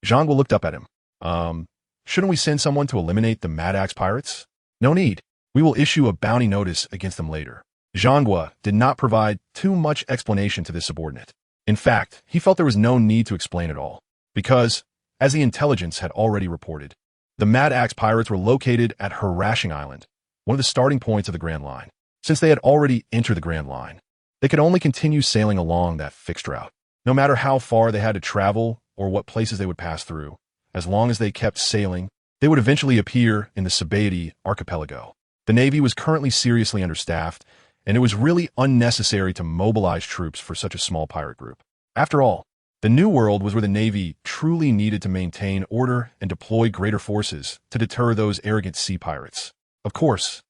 Zhanghua looked up at him. Shouldn't we send someone to eliminate the Mad Axe Pirates?" "No need. We will issue a bounty notice against them later." Zhanghua did not provide too much explanation to this subordinate. In fact, he felt there was no need to explain at all, because, as the intelligence had already reported, the Mad Axe Pirates were located at Harassing Island, one of the starting points of the Grand Line. Since they had already entered the Grand Line, They could only continue sailing along that fixed route. No matter how far they had to travel or what places they would pass through, as long as they kept sailing, they would eventually appear in the Sabeti archipelago. The Navy was currently seriously understaffed, and it was really unnecessary to mobilize troops for such a small pirate group. After all, the New World was where the Navy truly needed to maintain order and deploy greater forces to deter those arrogant sea pirates. Of course,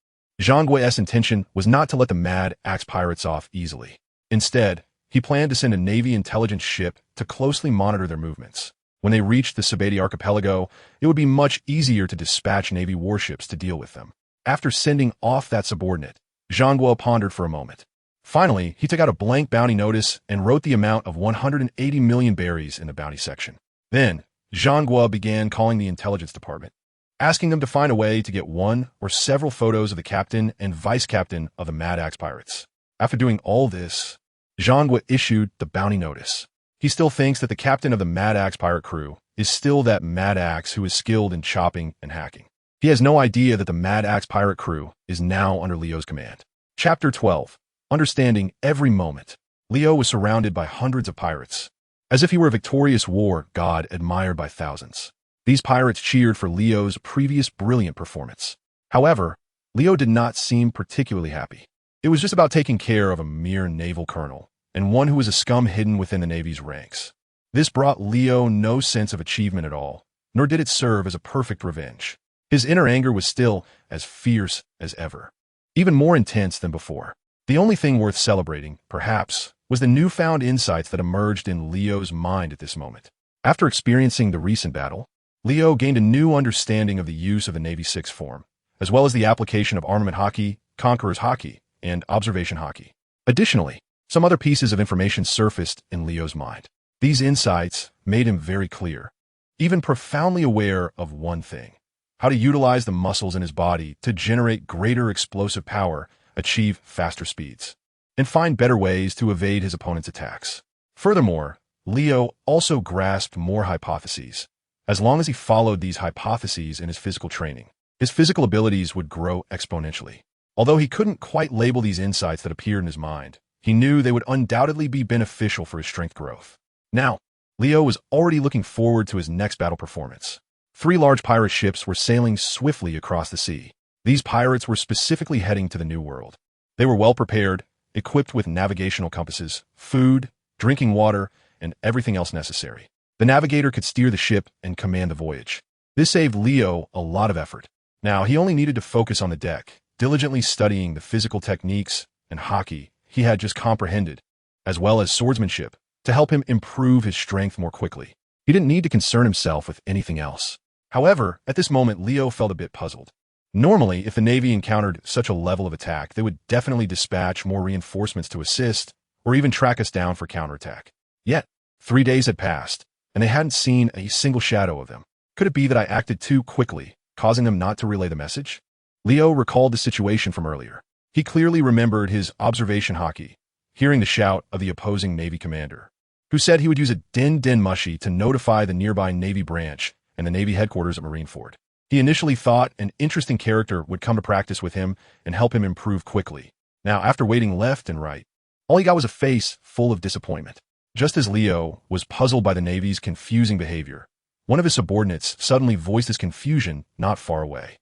Zhang Gui's intention was not to let the Mad Axe pirates off easily. Instead, he planned to send a Navy intelligence ship to closely monitor their movements. When they reached the Sabeti archipelago, it would be much easier to dispatch Navy warships to deal with them. After sending off that subordinate, Zhang Gui pondered for a moment. Finally, he took out a blank bounty notice and wrote the amount of 180 million berries in the bounty section. Then, Zhang Gui began calling the intelligence department, asking them to find a way to get one or several photos of the captain and vice captain of the Mad Axe pirates. After doing all this, Zhang Gui issued the bounty notice. He still thinks that the captain of the Mad Axe pirate crew is still that Mad Axe who is skilled in chopping and hacking. He has no idea that the Mad Axe pirate crew is now under Leo's command. Chapter 12. Understanding every moment. Leo was surrounded by hundreds of pirates, as if he were a victorious war god admired by thousands. These pirates cheered for Leo's previous brilliant performance. However, Leo did not seem particularly happy. It was just about taking care of a mere naval colonel, and one who was a scum hidden within the Navy's ranks. This brought Leo no sense of achievement at all, nor did it serve as a perfect revenge. His inner anger was still as fierce as ever, even more intense than before. The only thing worth celebrating, perhaps, was the newfound insights that emerged in Leo's mind at this moment. After experiencing the recent battle, Leo gained a new understanding of the use of the Navy's sixth form, as well as the application of armament Haki, Conqueror's Haki, and observation Haki. Additionally, some other pieces of information surfaced in Leo's mind. These insights made him very clear, even profoundly aware of one thing: how to utilize the muscles in his body to generate greater explosive power, achieve faster speeds, and find better ways to evade his opponent's attacks. Furthermore, Leo also grasped more hypotheses. As long as he followed these hypotheses in his physical training, his physical abilities would grow exponentially. Although he couldn't quite label these insights that appeared in his mind, he knew they would undoubtedly be beneficial for his strength growth. Now, Leo was already looking forward to his next battle performance. 3 large pirate ships were sailing swiftly across the sea. These pirates were specifically heading to the New World. They were well prepared, equipped with navigational compasses, food, drinking water, and everything else necessary. The navigator could steer the ship and command the voyage. This saved Leo a lot of effort. Now, he only needed to focus on the deck, diligently studying the physical techniques and Haki he had just comprehended, as well as swordsmanship, to help him improve his strength more quickly. He didn't need to concern himself with anything else. However, at this moment, Leo felt a bit puzzled. Normally, if the Navy encountered such a level of attack, they would definitely dispatch more reinforcements to assist, or even track us down for counterattack. Yet, 3 days had passed, and they hadn't seen a single shadow of them. Could it be that I acted too quickly, causing them not to relay the message? Leo recalled the situation from earlier. He clearly remembered his observation Haki, hearing the shout of the opposing Navy commander, who said he would use a din mushy to notify the nearby Navy branch and the Navy headquarters at Marineford. He initially thought an interesting character would come to practice with him and help him improve quickly. Now, after waiting left and right, all he got was a face full of disappointment. Just as Leo was puzzled by the Navy's confusing behavior, one of his subordinates suddenly voiced his confusion not far away.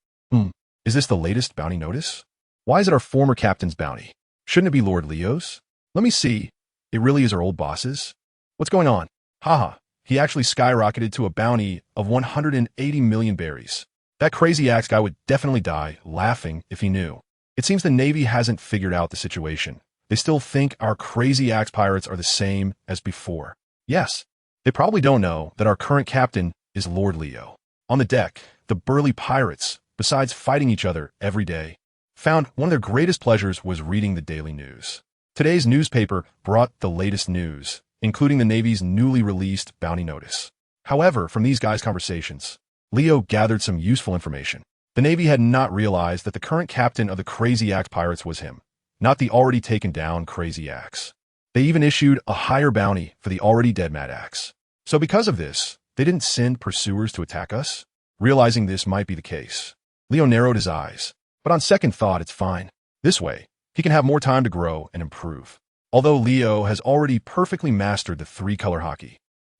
Is this the latest bounty notice? Why is it our former captain's bounty? Shouldn't it be Lord Leo's? Let me see. It really is our old boss's? What's going on? Haha, he actually skyrocketed to a bounty of 180 million berries. That crazy axe guy would definitely die laughing if he knew. It seems the Navy hasn't figured out the situation. They still think our crazy axe pirates are the same as before. Yes, they probably don't know that our current captain is Lord Leo. On the deck, the burly pirates, besides fighting each other every day, found one of their greatest pleasures was reading the daily news. Today's newspaper brought the latest news, including the Navy's newly released bounty notice. However, from these guys' conversations, Leo gathered some useful information. The Navy had not realized that the current captain of the Crazy Axe pirates was him, not the already taken down Crazy Axe. They even issued a higher bounty for the already dead Mad Axe. So because of this, they didn't send pursuers to attack us? Realizing this might be the case, Leo narrowed his eyes. But on second thought, it's fine. This way, he can have more time to grow and improve. Although Leo has already perfectly mastered the three-color Haki,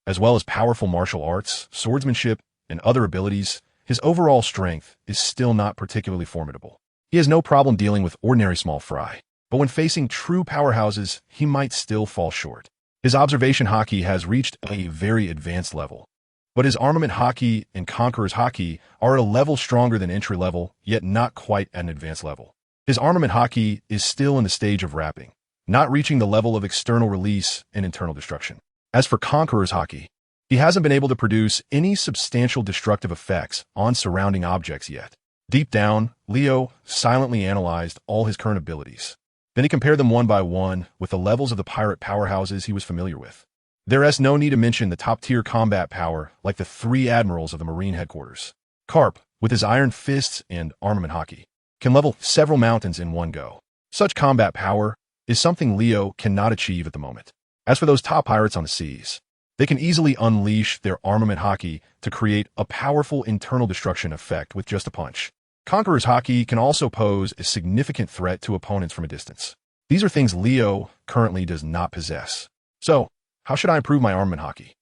as well as powerful martial arts, swordsmanship, and other abilities, his overall strength is still not particularly formidable. He has no problem dealing with ordinary small fry, but when facing true powerhouses, he might still fall short. His observation Haki has reached a very advanced level, but his armament Haki and Conqueror's Haki are at a level stronger than entry level, yet not quite at an advanced level. His armament Haki is still in the stage of wrapping, not reaching the level of external release and internal destruction. As for Conqueror's Haki, he hasn't been able to produce any substantial destructive effects on surrounding objects yet. Deep down, Leo silently analyzed all his current abilities. Then he compared them one by one with the levels of the pirate powerhouses he was familiar with. There is no need to mention the top-tier combat power like the three admirals of the Marine headquarters. Carp, with his iron fists and armament Haki, can level several mountains in one go. Such combat power is something Leo cannot achieve at the moment. As for those top pirates on the seas, they can easily unleash their armament Haki to create a powerful internal destruction effect with just a punch. Conqueror's Haki can also pose a significant threat to opponents from a distance. These are things Leo currently does not possess. So, how should I improve my armament Haki?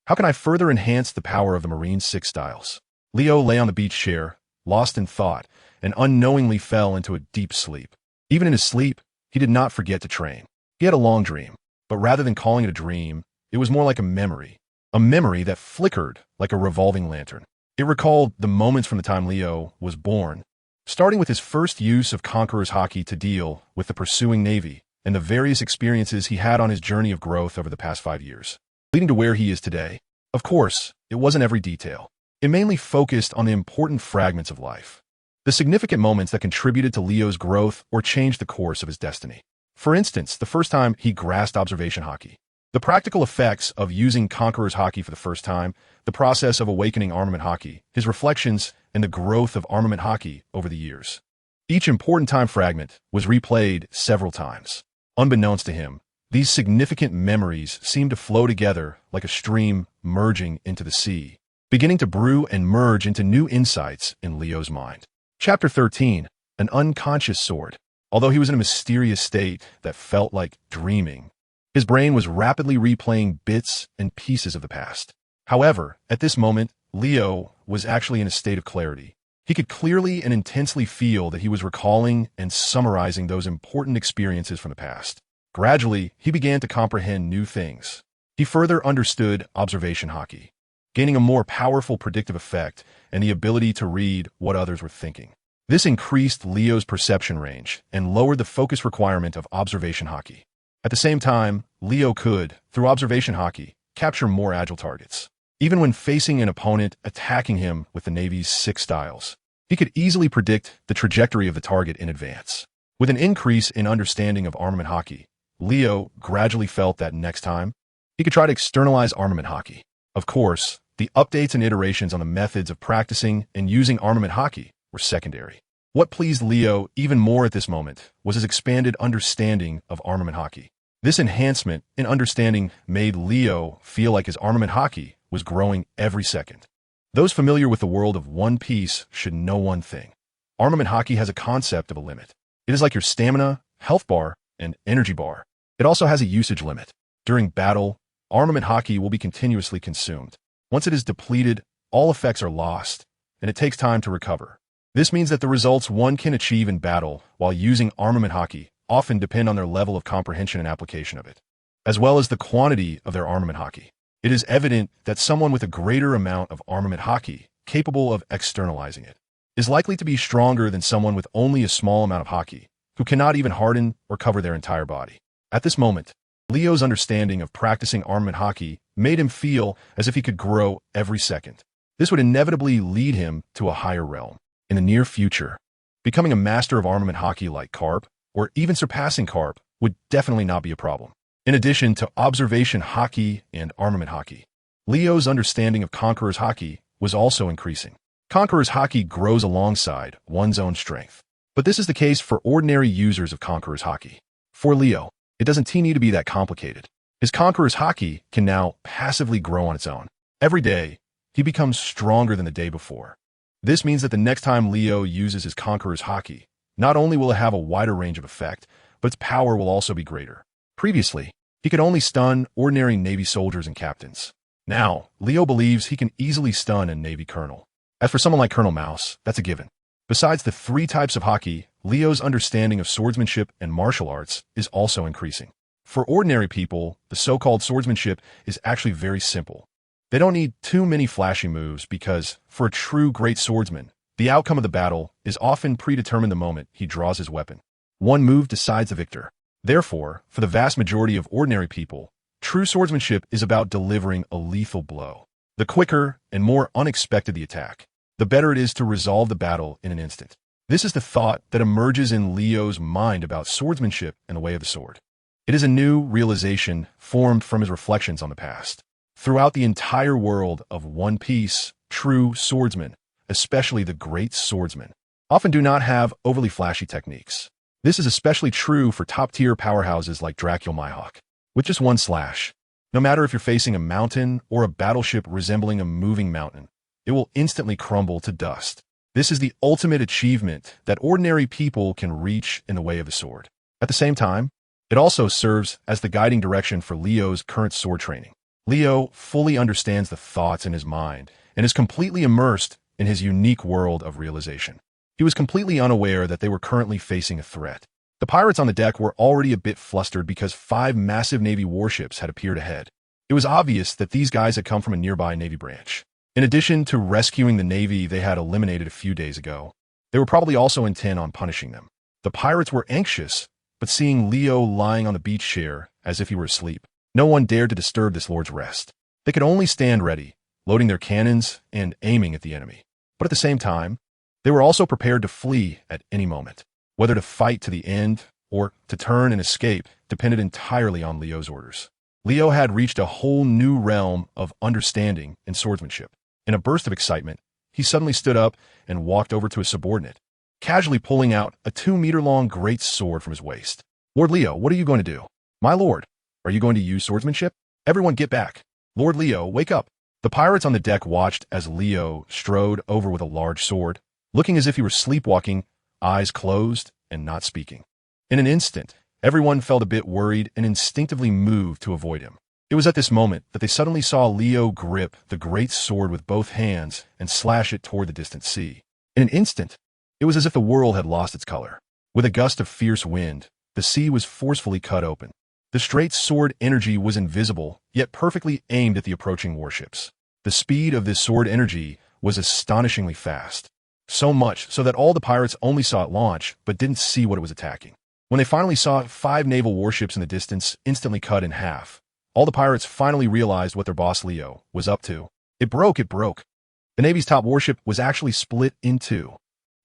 How can I further enhance the power of the Marine 6 styles? Leo lay on the beach chair, lost in thought, and unknowingly fell into a deep sleep. Even in his sleep, he did not forget to train. He had a long dream, but rather than calling it a dream, it was more like a memory that flickered like a revolving lantern. It recalled the moments from the time Leo was born, starting with his first use of Conqueror's Haki to deal with the pursuing Navy and the various experiences he had on his journey of growth over the past 5 years, leading to where he is today. Of course, it wasn't every detail. It mainly focused on the important fragments of life, the significant moments that contributed to Leo's growth or changed the course of his destiny. For instance, the first time he grasped observation Haki, the practical effects of using Conqueror's Haki for the first time, the process of awakening armament Haki, his reflections, and the growth of armament Haki over the years. Each important time fragment was replayed several times. Unbeknownst to him, these significant memories seemed to flow together like a stream merging into the sea, beginning to brew and merge into new insights in Leo's mind. Chapter 13, An Unconscious Sword. Although he was in a mysterious state that felt like dreaming, his brain was rapidly replaying bits and pieces of the past. However, at this moment, Leo was actually in a state of clarity. He could clearly and intensely feel that he was recalling and summarizing those important experiences from the past. Gradually, he began to comprehend new things. He further understood observation Haki, gaining a more powerful predictive effect and the ability to read what others were thinking. This increased Leo's perception range and lowered the focus requirement of observation Haki. At the same time, Leo could, through observation Haki, capture more agile targets. Even when facing an opponent attacking him with the Navy's 6 styles, he could easily predict the trajectory of the target in advance. With an increase in understanding of armament Haki, Leo gradually felt that next time, he could try to externalize armament Haki. Of course, the updates and iterations on the methods of practicing and using armament Haki were secondary. What pleased Leo even more at this moment was his expanded understanding of armament Haki. This enhancement in understanding made Leo feel like his armament Haki was growing every second. Those familiar with the world of One Piece should know one thing. Armament Haki has a concept of a limit. It is like your stamina, health bar, and energy bar. It also has a usage limit. During battle, armament Haki will be continuously consumed. Once it is depleted, all effects are lost, and it takes time to recover. This means that the results one can achieve in battle while using armament Haki often depend on their level of comprehension and application of it, as well as the quantity of their armament Haki. It is evident that someone with a greater amount of armament Haki, capable of externalizing it, is likely to be stronger than someone with only a small amount of Haki, who cannot even harden or cover their entire body. At this moment, Leo's understanding of practicing armament Haki made him feel as if he could grow every second. This would inevitably lead him to a higher realm. In the near future, becoming a master of armament Haki like Carp, or even surpassing Carp, would definitely not be a problem. In addition to observation Haki and armament Haki, Leo's understanding of Conqueror's Haki was also increasing. Conqueror's Haki grows alongside one's own strength. But this is the case for ordinary users of Conqueror's Haki. For Leo, it doesn't need to be that complicated. His Conqueror's Haki can now passively grow on its own. Every day, he becomes stronger than the day before. This means that the next time Leo uses his Conqueror's Haki, not only will it have a wider range of effect, but its power will also be greater. Previously, he could only stun ordinary Navy soldiers and captains. Now, Leo believes he can easily stun a Navy colonel. As for someone like Colonel Mouse, that's a given. Besides the 3 types of Haki, Leo's understanding of swordsmanship and martial arts is also increasing. For ordinary people, the so-called swordsmanship is actually very simple. They don't need too many flashy moves because, for a true great swordsman, the outcome of the battle is often predetermined the moment he draws his weapon. One move decides the victor. Therefore, for the vast majority of ordinary people, true swordsmanship is about delivering a lethal blow. The quicker and more unexpected the attack, the better it is to resolve the battle in an instant. This is the thought that emerges in Leo's mind about swordsmanship and the way of the sword. It is a new realization formed from his reflections on the past. Throughout the entire world of One Piece, true swordsmen, especially the great swordsmen, often do not have overly flashy techniques. This is especially true for top-tier powerhouses like Dracula Mihawk. With just one slash, no matter if you're facing a mountain or a battleship resembling a moving mountain, it will instantly crumble to dust. This is the ultimate achievement that ordinary people can reach in the way of the sword. At the same time, it also serves as the guiding direction for Leo's current sword training. Leo fully understands the thoughts in his mind and is completely immersed in his unique world of realization. He was completely unaware that they were currently facing a threat. The pirates on the deck were already a bit flustered because 5 massive Navy warships had appeared ahead. It was obvious that these guys had come from a nearby Navy branch. In addition to rescuing the Navy they had eliminated a few days ago, they were probably also intent on punishing them. The pirates were anxious, but seeing Leo lying on the beach chair as if he were asleep, no one dared to disturb this lord's rest. They could only stand ready, loading their cannons and aiming at the enemy. But at the same time, they were also prepared to flee at any moment. Whether to fight to the end or to turn and escape depended entirely on Leo's orders. Leo had reached a whole new realm of understanding and swordsmanship. In a burst of excitement, he suddenly stood up and walked over to his subordinate, casually pulling out a 2-meter-long great sword from his waist. "Lord Leo, what are you going to do?" "My lord, are you going to use swordsmanship?" "Everyone get back. Lord Leo, wake up." The pirates on the deck watched as Leo strode over with a large sword, looking as if he were sleepwalking, eyes closed and not speaking. In an instant, everyone felt a bit worried and instinctively moved to avoid him. It was at this moment that they suddenly saw Leo grip the great sword with both hands and slash it toward the distant sea. In an instant, it was as if the world had lost its color. With a gust of fierce wind, the sea was forcefully cut open. The straight sword energy was invisible, yet perfectly aimed at the approaching warships. The speed of this sword energy was astonishingly fast. So much so that all the pirates only saw it launch, but didn't see what it was attacking. When they finally saw 5 naval warships in the distance instantly cut in half, all the pirates finally realized what their boss Leo was up to. It broke. The Navy's top warship was actually split in 2.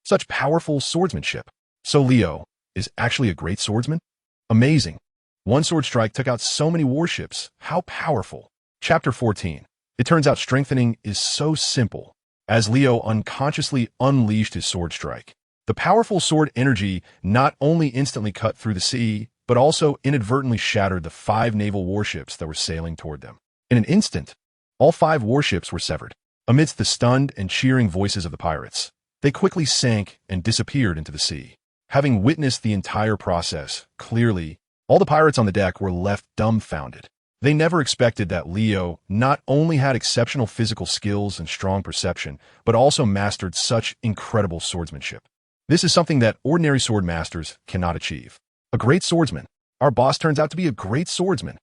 Such powerful swordsmanship. So Leo is actually a great swordsman? Amazing. One sword strike took out so many warships. How powerful. Chapter 14. It turns out strengthening is so simple. As Leo unconsciously unleashed his sword strike, the powerful sword energy not only instantly cut through the sea, but also inadvertently shattered the 5 naval warships that were sailing toward them. In an instant, all 5 warships were severed. Amidst the stunned and cheering voices of the pirates, they quickly sank and disappeared into the sea. Having witnessed the entire process, clearly, all the pirates on the deck were left dumbfounded. They never expected that Leo not only had exceptional physical skills and strong perception, but also mastered such incredible swordsmanship. This is something that ordinary sword masters cannot achieve. A great swordsman. Our boss turns out to be a great swordsman.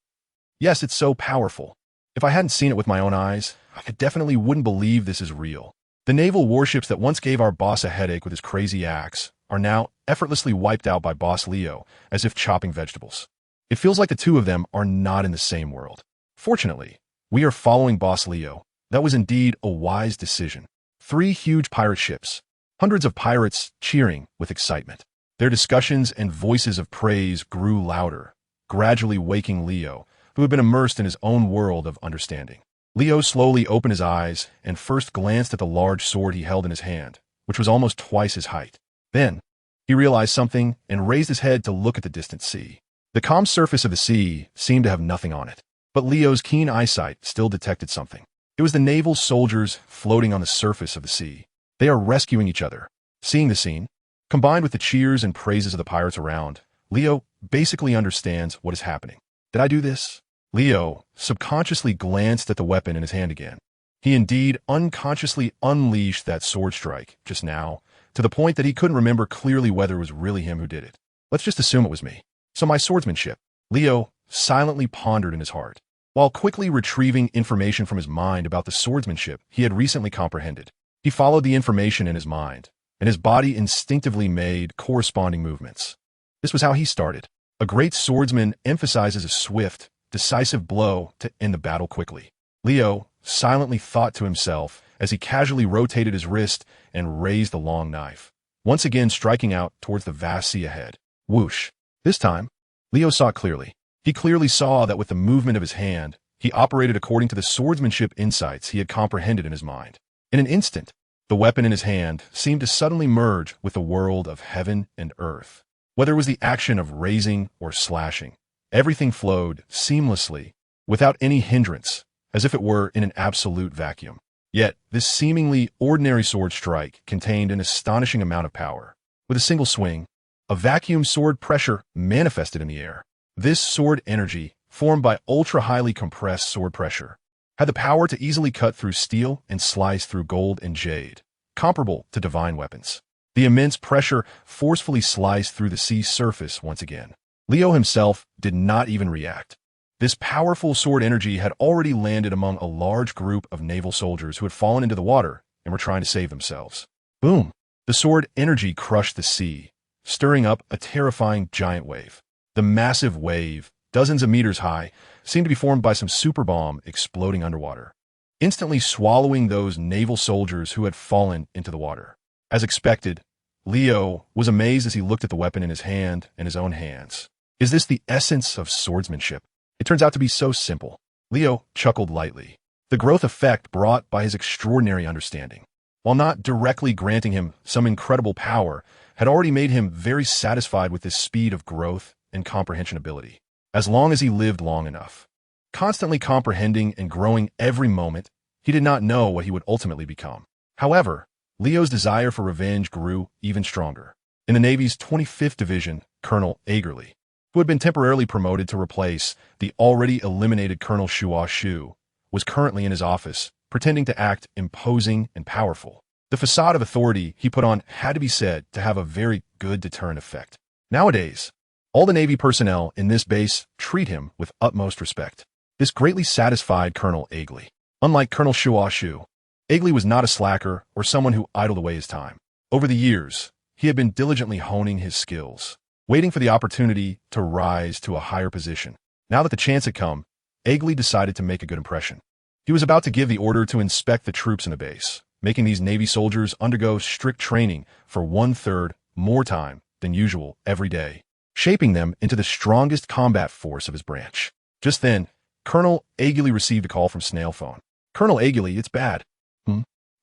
Yes, it's so powerful. If I hadn't seen it with my own eyes, I definitely wouldn't believe this is real. The naval warships that once gave our boss a headache with his crazy axe are now effortlessly wiped out by boss Leo as if chopping vegetables. It feels like the 2 of them are not in the same world. Fortunately, we are following boss Leo. That was indeed a wise decision. 3 huge pirate ships. Hundreds of pirates cheering with excitement. Their discussions and voices of praise grew louder, gradually waking Leo, who had been immersed in his own world of understanding. Leo slowly opened his eyes and first glanced at the large sword he held in his hand, which was almost twice his height. Then, he realized something and raised his head to look at the distant sea. The calm surface of the sea seemed to have nothing on it, but Leo's keen eyesight still detected something. It was the naval soldiers floating on the surface of the sea. They are rescuing each other. Seeing the scene, combined with the cheers and praises of the pirates around, Leo basically understands what is happening. Did I do this? Leo subconsciously glanced at the weapon in his hand again. He indeed unconsciously unleashed that sword strike just now, to the point that he couldn't remember clearly whether it was really him who did it. Let's just assume it was me. So my swordsmanship. Leo silently pondered in his heart, while quickly retrieving information from his mind about the swordsmanship he had recently comprehended. He followed the information in his mind, and his body instinctively made corresponding movements. This was how he started. A great swordsman emphasizes a swift, decisive blow to end the battle quickly. Leo silently thought to himself as he casually rotated his wrist and raised the long knife, once again striking out towards the vast sea ahead. Whoosh. This time, Leo saw it clearly. He clearly saw that with the movement of his hand, he operated according to the swordsmanship insights he had comprehended in his mind. In an instant, the weapon in his hand seemed to suddenly merge with the world of heaven and earth. Whether it was the action of raising or slashing, everything flowed seamlessly, without any hindrance, as if it were in an absolute vacuum. Yet, this seemingly ordinary sword strike contained an astonishing amount of power. With a single swing, a vacuum sword pressure manifested in the air. This sword energy, formed by ultra-highly compressed sword pressure, had the power to easily cut through steel and slice through gold and jade, comparable to divine weapons. The immense pressure forcefully sliced through the sea's surface once again. Leo himself did not even react. This powerful sword energy had already landed among a large group of naval soldiers who had fallen into the water and were trying to save themselves. Boom! The sword energy crushed the sea, stirring up a terrifying giant wave. The massive wave, dozens of meters high, seemed to be formed by some super bomb exploding underwater, instantly swallowing those naval soldiers who had fallen into the water. As expected, Leo was amazed as he looked at the weapon in his hand and his own hands. Is this the essence of swordsmanship? It turns out to be so simple. Leo chuckled lightly. The growth effect brought by his extraordinary understanding, while not directly granting him some incredible power, had already made him very satisfied with this speed of growth and comprehension ability. As long as he lived long enough, constantly comprehending and growing every moment, he did not know what he would ultimately become. However, Leo's desire for revenge grew even stronger. In the Navy's 25th Division, Colonel Agerly, who had been temporarily promoted to replace the already eliminated Colonel Shua Shu, was currently in his office, pretending to act imposing and powerful. The facade of authority he put on had to be said to have a very good deterrent effect. Nowadays, all the Navy personnel in this base treat him with utmost respect. This greatly satisfied Colonel Agerly. Unlike Colonel Shua Shu, Agerly was not a slacker or someone who idled away his time. Over the years, he had been diligently honing his skills, waiting for the opportunity to rise to a higher position. Now that the chance had come, Agerly decided to make a good impression. He was about to give the order to inspect the troops in the base, making these Navy soldiers undergo strict training for 1/3 more time than usual every day, shaping them into the strongest combat force of his branch. Just then, Colonel Agerly received a call from Snail Phone. Colonel Agerly, it's bad.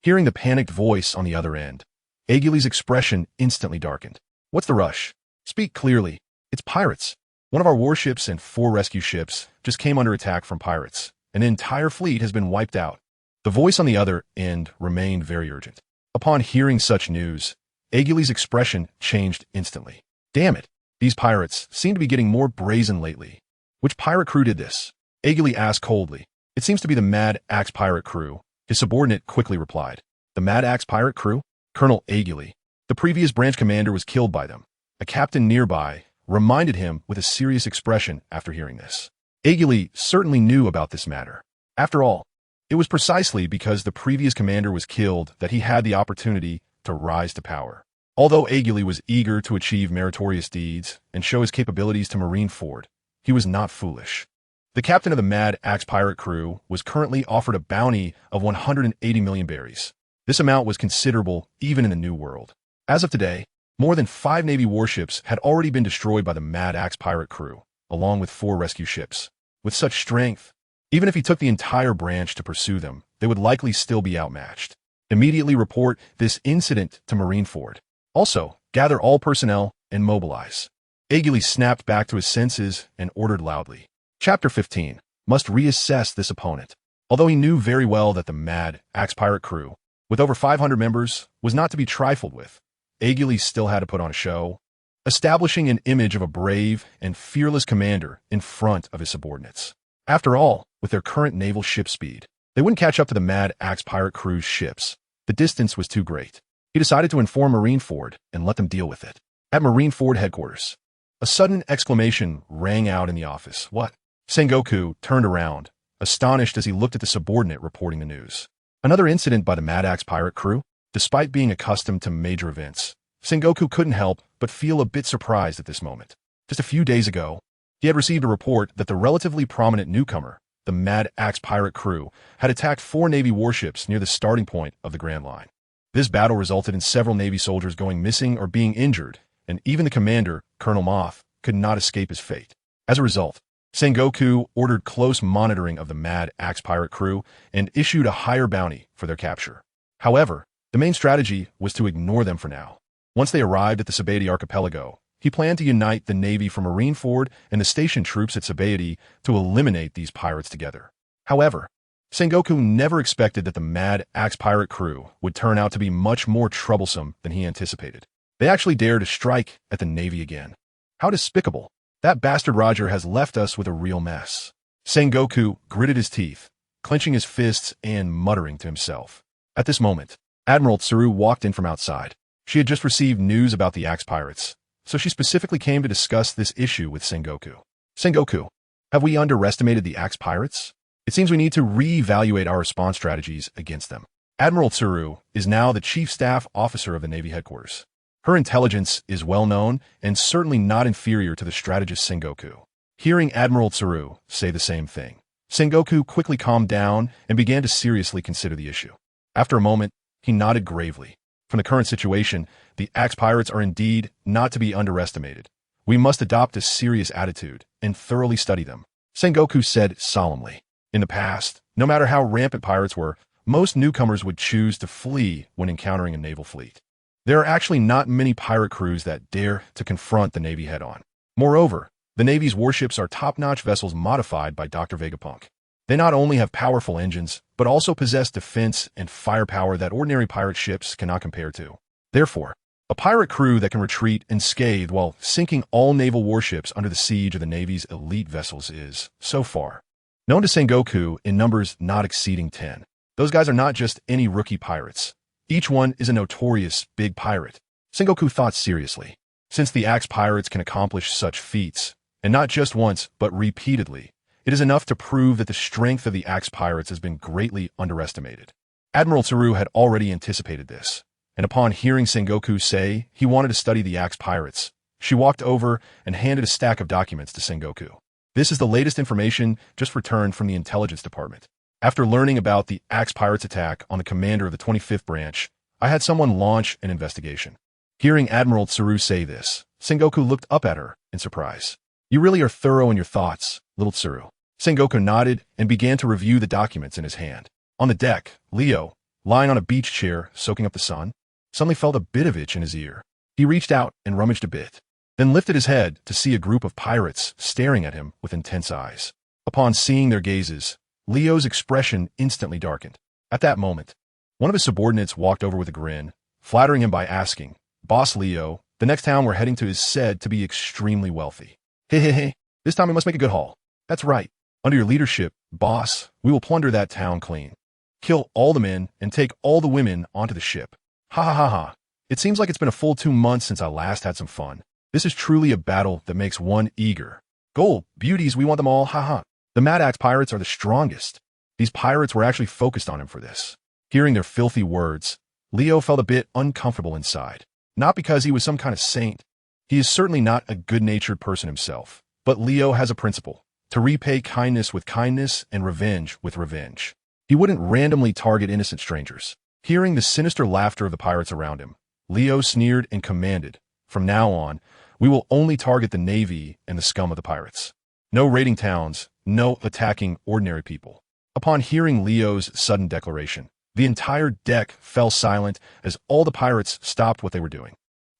Hearing the panicked voice on the other end, Agerly's expression instantly darkened. What's the rush? Speak clearly. It's pirates. One of our warships and 4 rescue ships just came under attack from pirates. An entire fleet has been wiped out. The voice on the other end remained very urgent. Upon hearing such news, Agerly's expression changed instantly. Damn it. These pirates seem to be getting more brazen lately. Which pirate crew did this? Agerly asked coldly. It seems to be the Mad Axe pirate crew. His subordinate quickly replied. The Mad Axe pirate crew? Colonel Agerly. The previous branch commander was killed by them. A captain nearby reminded him with a serious expression after hearing this. Agerly certainly knew about this matter. After all, it was precisely because the previous commander was killed that he had the opportunity to rise to power. Although Agerly was eager to achieve meritorious deeds and show his capabilities to Marineford, he was not foolish. The captain of the Mad Axe pirate crew was currently offered a bounty of 180 million berries. This amount was considerable even in the New World. As of today, more than 5 Navy warships had already been destroyed by the Mad Axe pirate crew, along with 4 rescue ships. With such strength, even if he took the entire branch to pursue them, they would likely still be outmatched. Immediately report this incident to Marineford. Also, gather all personnel and mobilize. Agerly snapped back to his senses and ordered loudly. Chapter 15. Must reassess this opponent. Although he knew very well that the Mad Axe pirate crew, with over 500 members, was not to be trifled with, Agerly still had to put on a show. establishing an image of a brave and fearless commander in front of his subordinates. After all, with their current naval ship speed, they wouldn't catch up to the Mad Axe pirate crew's ships. The distance was too great. He decided to inform Marineford and let them deal with it. At Marineford headquarters, a sudden exclamation rang out in the office. What? Sengoku turned around, astonished as he looked at the subordinate reporting the news. Another incident by the Mad Axe pirate crew? Despite being accustomed to major events, Sengoku couldn't help but feel a bit surprised at this moment. Just a few days ago, he had received a report that the relatively prominent newcomer, the Mad Axe pirate crew, had attacked 4 Navy warships near the starting point of the Grand Line. This battle resulted in several Navy soldiers going missing or being injured, and even the commander, Colonel Moth, could not escape his fate. As a result, Sengoku ordered close monitoring of the Mad Axe pirate crew and issued a higher bounty for their capture. However, the main strategy was to ignore them for now. Once they arrived at the Sabaody archipelago, he planned to unite the Navy from Marineford and the stationed troops at Sabaody to eliminate these pirates together. However, Sengoku never expected that the Mad Axe pirate crew would turn out to be much more troublesome than he anticipated. They actually dared to strike at the Navy again. How despicable. That bastard Roger has left us with a real mess. Sengoku gritted his teeth, clenching his fists and muttering to himself. At this moment, Admiral Tsuru walked in from outside. She had just received news about the Axe pirates, so she specifically came to discuss this issue with Sengoku. Sengoku, have we underestimated the Axe pirates? It seems we need to re-evaluate our response strategies against them. Admiral Tsuru is now the Chief Staff Officer of the Navy headquarters. Her intelligence is well known and certainly not inferior to the strategist Sengoku. Hearing Admiral Tsuru say the same thing, Sengoku quickly calmed down and began to seriously consider the issue. After a moment, he nodded gravely. From the current situation, the Axe pirates are indeed not to be underestimated. We must adopt a serious attitude and thoroughly study them, Sengoku said solemnly. In the past, no matter how rampant pirates were, most newcomers would choose to flee when encountering a naval fleet. There are actually not many pirate crews that dare to confront the Navy head-on. Moreover, the Navy's warships are top-notch vessels modified by Dr. Vegapunk. They not only have powerful engines, but also possess defense and firepower that ordinary pirate ships cannot compare to. Therefore, a pirate crew that can retreat unscathed while sinking all naval warships under the siege of the Navy's elite vessels is, so far, known to Sengoku in numbers not exceeding 10. Those guys are not just any rookie pirates. Each one is a notorious big pirate. Sengoku thought seriously. Since the Axe pirates can accomplish such feats, and not just once, but repeatedly, it is enough to prove that the strength of the Axe pirates has been greatly underestimated. Admiral Tsuru had already anticipated this, and upon hearing Sengoku say he wanted to study the Axe pirates, she walked over and handed a stack of documents to Sengoku. This is the latest information just returned from the intelligence department. After learning about the Axe pirates' attack on the commander of the 25th branch, I had someone launch an investigation. Hearing Admiral Tsuru say this, Sengoku looked up at her in surprise. You really are thorough in your thoughts, little Tsuru. Sengoku nodded and began to review the documents in his hand. On the deck, Leo, lying on a beach chair soaking up the sun, suddenly felt a bit of itch in his ear. He reached out and rummaged a bit, then lifted his head to see a group of pirates staring at him with intense eyes. Upon seeing their gazes, Leo's expression instantly darkened. At that moment, one of his subordinates walked over with a grin, flattering him by asking, Boss Leo, the next town we're heading to is said to be extremely wealthy. Hey, this time we must make a good haul. That's right. Under your leadership, boss, we will plunder that town clean. Kill all the men and take all the women onto the ship. Ha ha ha ha. It seems like it's been a full 2 months since I last had some fun. This is truly a battle that makes one eager. Gold, beauties, we want them all, ha ha. The Mad Axe pirates are the strongest. These pirates were actually focused on him for this. Hearing their filthy words, Leo felt a bit uncomfortable inside. Not because he was some kind of saint. He is certainly not a good-natured person himself. But Leo has a principle: to repay kindness with kindness and revenge with revenge. He wouldn't randomly target innocent strangers. Hearing the sinister laughter of the pirates around him, Leo sneered and commanded, From now on, we will only target the Navy and the scum of the pirates. No raiding towns, no attacking ordinary people. Upon hearing Leo's sudden declaration, the entire deck fell silent as all the pirates stopped what they were doing.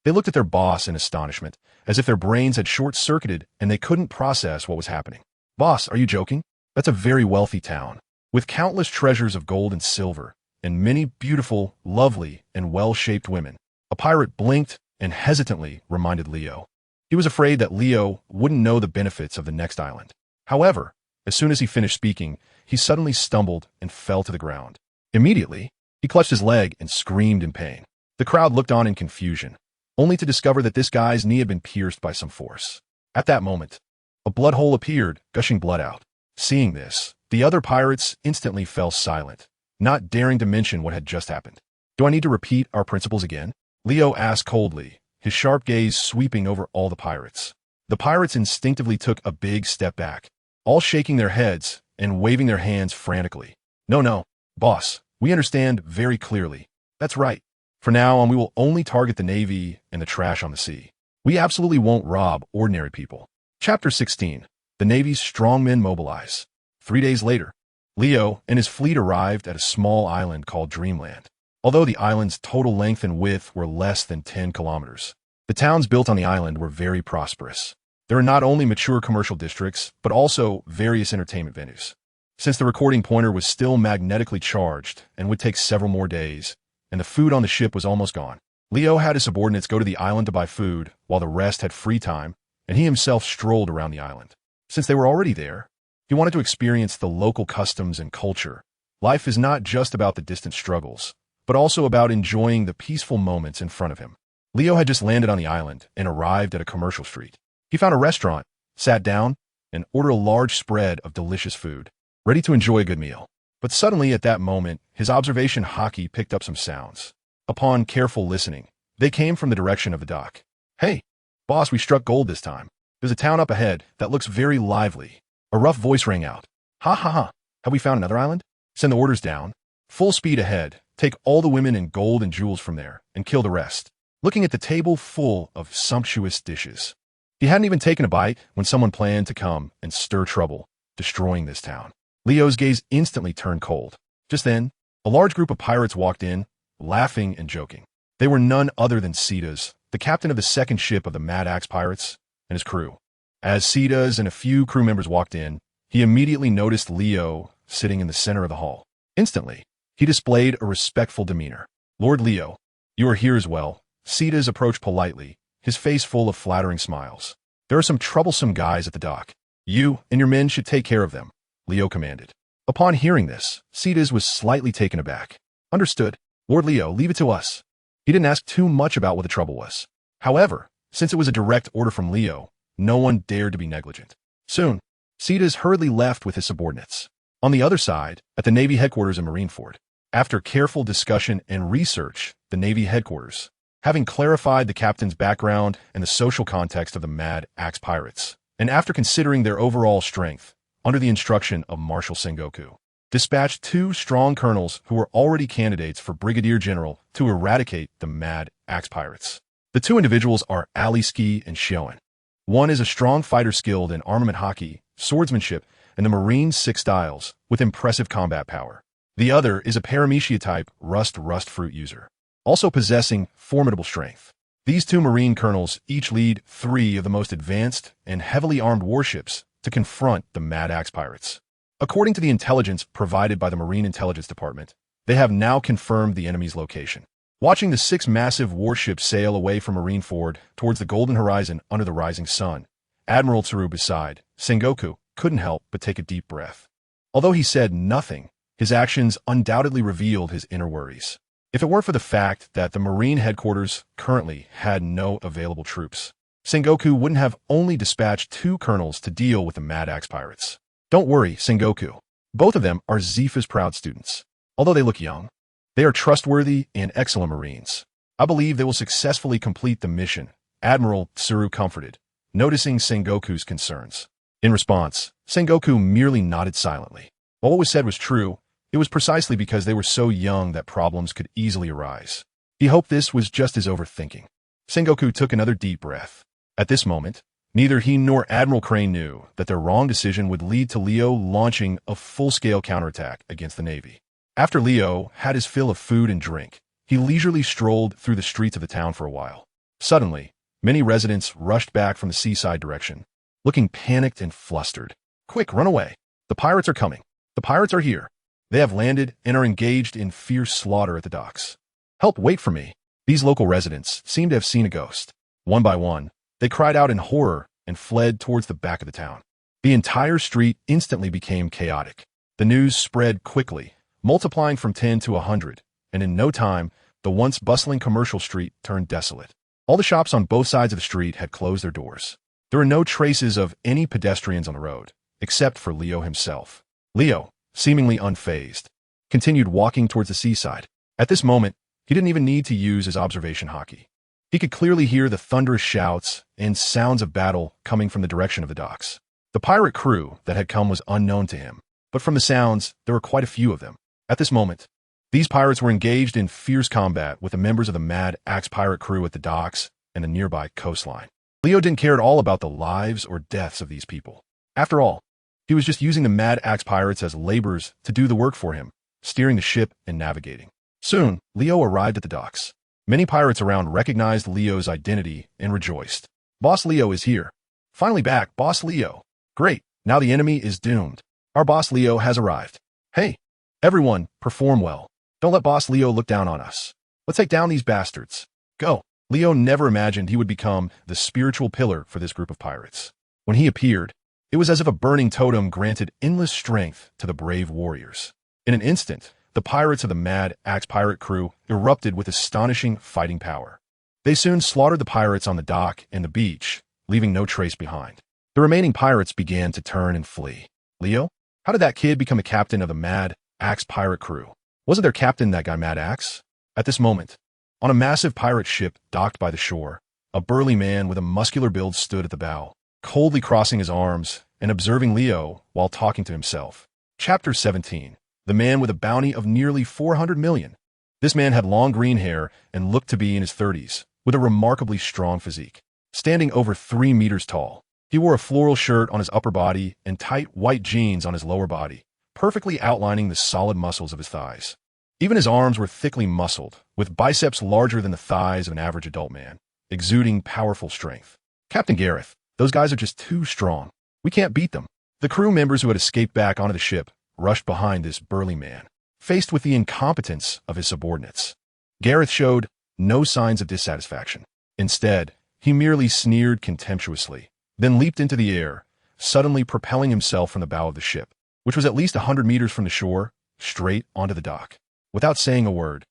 They looked at their boss in astonishment, as if their brains had short-circuited and they couldn't process what was happening. Boss, are you joking? That's a very wealthy town, with countless treasures of gold and silver, and many beautiful, lovely, and well-shaped women. A pirate blinked and hesitantly reminded Leo. He was afraid that Leo wouldn't know the benefits of the next island. However, as soon as he finished speaking, he suddenly stumbled and fell to the ground. Immediately, he clutched his leg and screamed in pain. The crowd looked on in confusion, only to discover that this guy's knee had been pierced by some force. At that moment, a blood hole appeared, gushing blood out. Seeing this, the other pirates instantly fell silent, not daring to mention what had just happened. "Do I need to repeat our principles again?" Leo asked coldly, his sharp gaze sweeping over all the pirates. The pirates instinctively took a big step back, all shaking their heads and waving their hands frantically. No, boss, we understand very clearly. That's right. From now on, we will only target the Navy and the trash on the sea. We absolutely won't rob ordinary people." Chapter 16. The Navy's strongmen mobilize. 3 days later, Leo and his fleet arrived at a small island called Dreamland. Although the island's total length and width were less than 10 kilometers, the towns built on the island were very prosperous. There are not only mature commercial districts, but also various entertainment venues. Since the recording pointer was still magnetically charged and would take several more days, and the food on the ship was almost gone, Leo had his subordinates go to the island to buy food, while the rest had free time, and he himself strolled around the island. Since they were already there, he wanted to experience the local customs and culture. Life is not just about the distant struggles, but also about enjoying the peaceful moments in front of him. Leo had just landed on the island and arrived at a commercial street. He found a restaurant, sat down, and ordered a large spread of delicious food, ready to enjoy a good meal. But suddenly at that moment, his observation Haki picked up some sounds. Upon careful listening, they came from the direction of the dock. "Hey, boss, we struck gold this time. There's a town up ahead that looks very lively." A rough voice rang out. "Ha ha ha, have we found another island? Send the orders down. Full speed ahead. Take all the women and gold and jewels from there, and kill the rest." Looking at the table full of sumptuous dishes, he hadn't even taken a bite when someone planned to come and stir trouble, destroying this town. Leo's gaze instantly turned cold. Just then, a large group of pirates walked in, laughing and joking. They were none other than Cetas, the captain of the second ship of the Mad Axe Pirates, and his crew. As Cetas and a few crew members walked in, he immediately noticed Leo sitting in the center of the hall. Instantly, he displayed a respectful demeanor. "Lord Leo, you are here as well." Cetas approached politely, his face full of flattering smiles. "There are some troublesome guys at the dock. You and your men should take care of them," Leo commanded. Upon hearing this, Cetas was slightly taken aback. "Understood. Lord Leo, leave it to us." He didn't ask too much about what the trouble was. However, since it was a direct order from Leo, no one dared to be negligent. Soon, Cetas hurriedly left with his subordinates. On the other side, at the Navy headquarters in Marineford, after careful discussion and research, the Navy headquarters, having clarified the captain's background and the social context of the Mad Axe Pirates, and after considering their overall strength, under the instruction of Marshal Sengoku, dispatched 2 strong colonels who were already candidates for Brigadier General to eradicate the Mad Axe Pirates. The 2 individuals are Aliski and Shioen. One is a strong fighter skilled in armament Haki, swordsmanship, and the Marine 6 styles, with impressive combat power. The other is a Paramecia-type rust fruit user, also possessing formidable strength. These 2 Marine colonels each lead 3 of the most advanced and heavily armed warships to confront the Mad Axe Pirates. According to the intelligence provided by the Marine Intelligence Department, they have now confirmed the enemy's location. Watching the 6 massive warships sail away from Marineford towards the golden horizon under the rising sun, Admiral Tsuru beside Sengoku couldn't help but take a deep breath. Although he said nothing, his actions undoubtedly revealed his inner worries. If it weren't for the fact that the Marine headquarters currently had no available troops, Sengoku wouldn't have only dispatched 2 colonels to deal with the Mad Axe Pirates. "Don't worry, Sengoku. Both of them are Zifa's proud students. Although they look young, they are trustworthy and excellent Marines. I believe they will successfully complete the mission," Admiral Tsuru comforted, noticing Sengoku's concerns. In response, Sengoku merely nodded silently. While what was said was true, it was precisely because they were so young that problems could easily arise. He hoped this was just his overthinking. Sengoku took another deep breath. At this moment, neither he nor Admiral Crane knew that their wrong decision would lead to Leo launching a full-scale counterattack against the Navy. After Leo had his fill of food and drink, he leisurely strolled through the streets of the town for a while. Suddenly, many residents rushed back from the seaside direction, looking panicked and flustered. "Quick, run away. The pirates are coming. The pirates are here. They have landed and are engaged in fierce slaughter at the docks. Help, wait for me." These local residents seemed to have seen a ghost. One by one, They cried out in horror and fled towards the back of the town. The entire street instantly became chaotic. The news spread quickly, multiplying from 10 to 100, and in no time, the once bustling commercial street turned desolate. All the shops on both sides of the street had closed their doors. There were no traces of any pedestrians on the road, except for Leo himself. Leo, seemingly unfazed, continued walking towards the seaside. At this moment, he didn't even need to use his observation Haki. He could clearly hear the thunderous shouts and sounds of battle coming from the direction of the docks. The pirate crew that had come was unknown to him, but from the sounds, there were quite a few of them. At this moment, these pirates were engaged in fierce combat with the members of the Mad Axe pirate crew at the docks and the nearby coastline. Leo didn't care at all about the lives or deaths of these people. After all, he was just using the Mad Axe pirates as laborers to do the work for him, steering the ship and navigating. Soon, Leo arrived at the docks. Many pirates around recognized Leo's identity and rejoiced. Boss Leo is here. Finally back, Boss Leo. Great, now the enemy is doomed. Our Boss Leo has arrived. Hey, everyone, perform well. Don't let Boss Leo look down on us. Let's take down these bastards. Go. Leo never imagined he would become the spiritual pillar for this group of pirates. When he appeared, it was as if a burning totem granted endless strength to the brave warriors. In an instant, the pirates of the Mad Axe pirate crew erupted with astonishing fighting power. They soon slaughtered the pirates on the dock and the beach, leaving no trace behind. The remaining pirates began to turn and flee. Leo, how did that kid become the captain of the Mad Axe pirate crew? Wasn't their captain that guy Mad Axe? At this moment, on a massive pirate ship docked by the shore, a burly man with a muscular build stood at the bow, coldly crossing his arms and observing Leo while talking to himself. Chapter 17. The man with a bounty of nearly 400 million. This man had long green hair and looked to be in his 30s, with a remarkably strong physique. Standing over 3 meters tall, he wore a floral shirt on his upper body and tight white jeans on his lower body, perfectly outlining the solid muscles of his thighs. Even his arms were thickly muscled, with biceps larger than the thighs of an average adult man, exuding powerful strength. Captain Gareth, those guys are just too strong. We can't beat them. The crew members who had escaped back onto the ship rushed behind this burly man, faced with the incompetence of his subordinates. Gareth showed no signs of dissatisfaction. Instead, he merely sneered contemptuously, then leaped into the air, suddenly propelling himself from the bow of the ship, which was at least 100 meters from the shore, straight onto the dock. Without saying a word,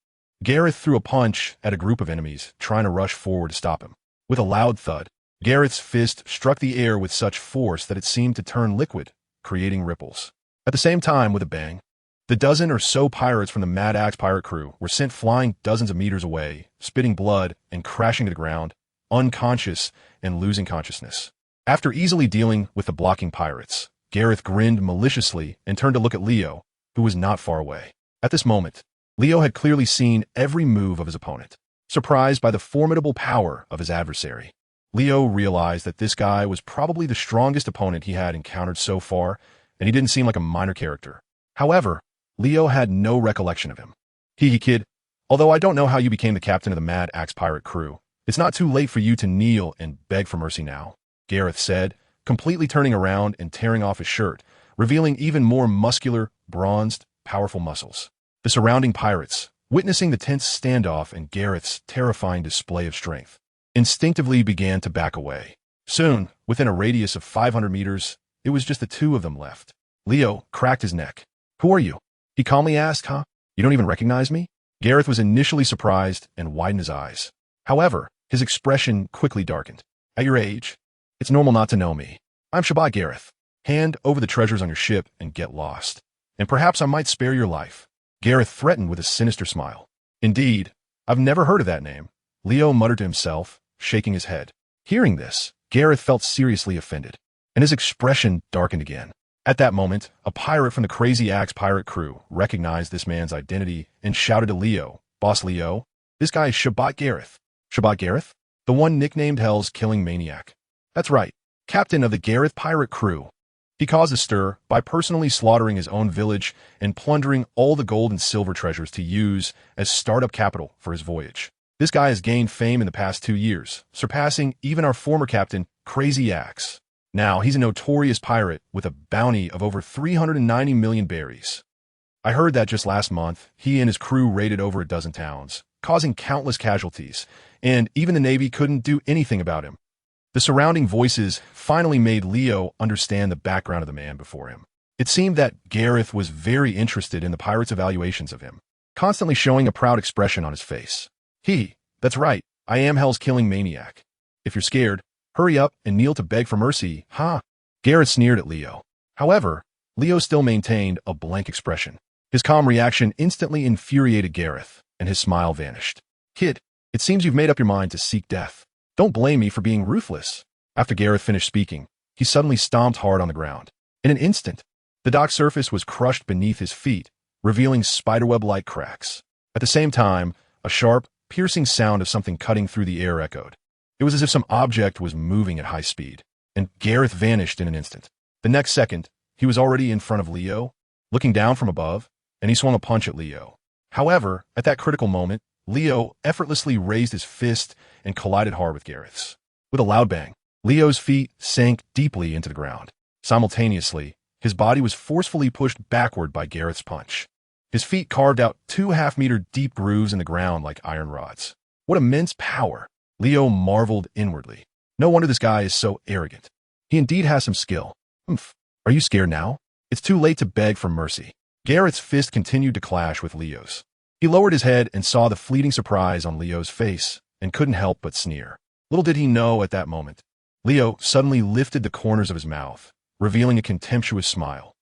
Gareth threw a punch at a group of enemies trying to rush forward to stop him. With a loud thud, Gareth's fist struck the air with such force that it seemed to turn liquid, creating ripples. At the same time, with a bang, the dozen or so pirates from the Mad Axe pirate crew were sent flying dozens of meters away, spitting blood and crashing to the ground, unconscious and losing consciousness. After easily dealing with the blocking pirates, Gareth grinned maliciously and turned to look at Leo, who was not far away. At this moment, Leo had clearly seen every move of his opponent. Surprised by the formidable power of his adversary, Leo realized that this guy was probably the strongest opponent he had encountered so far, and he didn't seem like a minor character. However, Leo had no recollection of him. Hee kid, although I don't know how you became the captain of the Mad Axe pirate crew, it's not too late for you to kneel and beg for mercy now, Gareth said, completely turning around and tearing off his shirt, revealing even more muscular, bronzed, powerful muscles. The surrounding pirates, witnessing the tense standoff and Gareth's terrifying display of strength, instinctively began to back away. Soon, within a radius of 500 meters, it was just the two of them left. Leo cracked his neck. Who are you? He calmly asked, huh? You don't even recognize me? Gareth was initially surprised and widened his eyes. However, his expression quickly darkened. At your age, it's normal not to know me. I'm Shabbat Gareth. Hand over the treasures on your ship and get lost. And perhaps I might spare your life. Gareth threatened with a sinister smile. Indeed, I've never heard of that name, Leo muttered to himself, shaking his head. Hearing this, Gareth felt seriously offended, and his expression darkened again. At that moment, a pirate from the Crazy Axe pirate crew recognized this man's identity and shouted to Leo, Boss Leo, this guy is Shabbat Gareth. Shabbat Gareth? The one nicknamed Hell's Killing Maniac. That's right, captain of the Gareth pirate crew. He caused a stir by personally slaughtering his own village and plundering all the gold and silver treasures to use as startup capital for his voyage. This guy has gained fame in the past 2 years, surpassing even our former captain, Crazy Axe. Now he's a notorious pirate with a bounty of over 390 million berries. I heard that just last month, he and his crew raided over a dozen towns, causing countless casualties, and even the Navy couldn't do anything about him. The surrounding voices finally made Leo understand the background of the man before him. It seemed that Gareth was very interested in the pirates' evaluations of him, constantly showing a proud expression on his face. That's right, I am Hell's killing maniac. If you're scared, hurry up and kneel to beg for mercy, huh? Gareth sneered at Leo. However, Leo still maintained a blank expression. His calm reaction instantly infuriated Gareth, and his smile vanished. Kid, it seems you've made up your mind to seek death. Don't blame me for being ruthless. After Gareth finished speaking, he suddenly stomped hard on the ground. In an instant, the dock surface was crushed beneath his feet, revealing spiderweb-like cracks. At the same time, a sharp, piercing sound of something cutting through the air echoed. It was as if some object was moving at high speed, and Gareth vanished in an instant. The next second, he was already in front of Leo, looking down from above, and he swung a punch at Leo. However, at that critical moment, Leo effortlessly raised his fist and collided hard with Gareth's. With a loud bang, Leo's feet sank deeply into the ground. Simultaneously, his body was forcefully pushed backward by Gareth's punch. His feet carved out 2.5-meter deep grooves in the ground like iron rods. What immense power! Leo marveled inwardly. No wonder this guy is so arrogant. He indeed has some skill. Are you scared now? It's too late to beg for mercy. Gareth's fist continued to clash with Leo's. He lowered his head and saw the fleeting surprise on Leo's face and couldn't help but sneer. Little did he know at that moment, Leo suddenly lifted the corners of his mouth, revealing a contemptuous smile.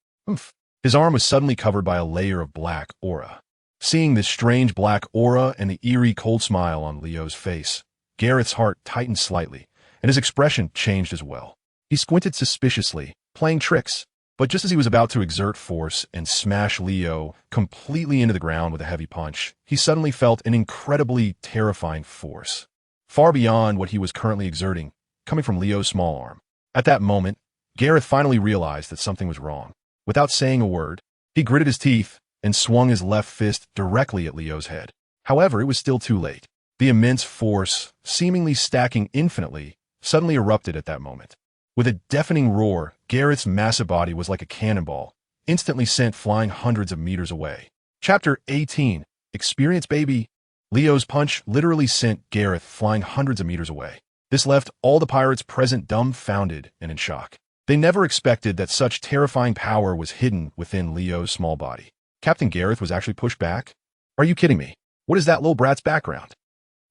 His arm was suddenly covered by a layer of black aura. Seeing this strange black aura and the eerie cold smile on Leo's face, Gareth's heart tightened slightly, and his expression changed as well. He squinted suspiciously, playing tricks. But just as he was about to exert force and smash Leo completely into the ground with a heavy punch, he suddenly felt an incredibly terrifying force, far beyond what he was currently exerting, coming from Leo's small arm. At that moment, Gareth finally realized that something was wrong. Without saying a word, he gritted his teeth and swung his left fist directly at Leo's head. However, it was still too late. The immense force, seemingly stacking infinitely, suddenly erupted at that moment. With a deafening roar, Gareth's massive body was like a cannonball, instantly sent flying hundreds of meters away. Chapter 18. Experience, baby. Leo's punch literally sent Gareth flying hundreds of meters away. This left all the pirates present dumbfounded and in shock. They never expected that such terrifying power was hidden within Leo's small body. Captain Gareth was actually pushed back? Are you kidding me? What is that little brat's background?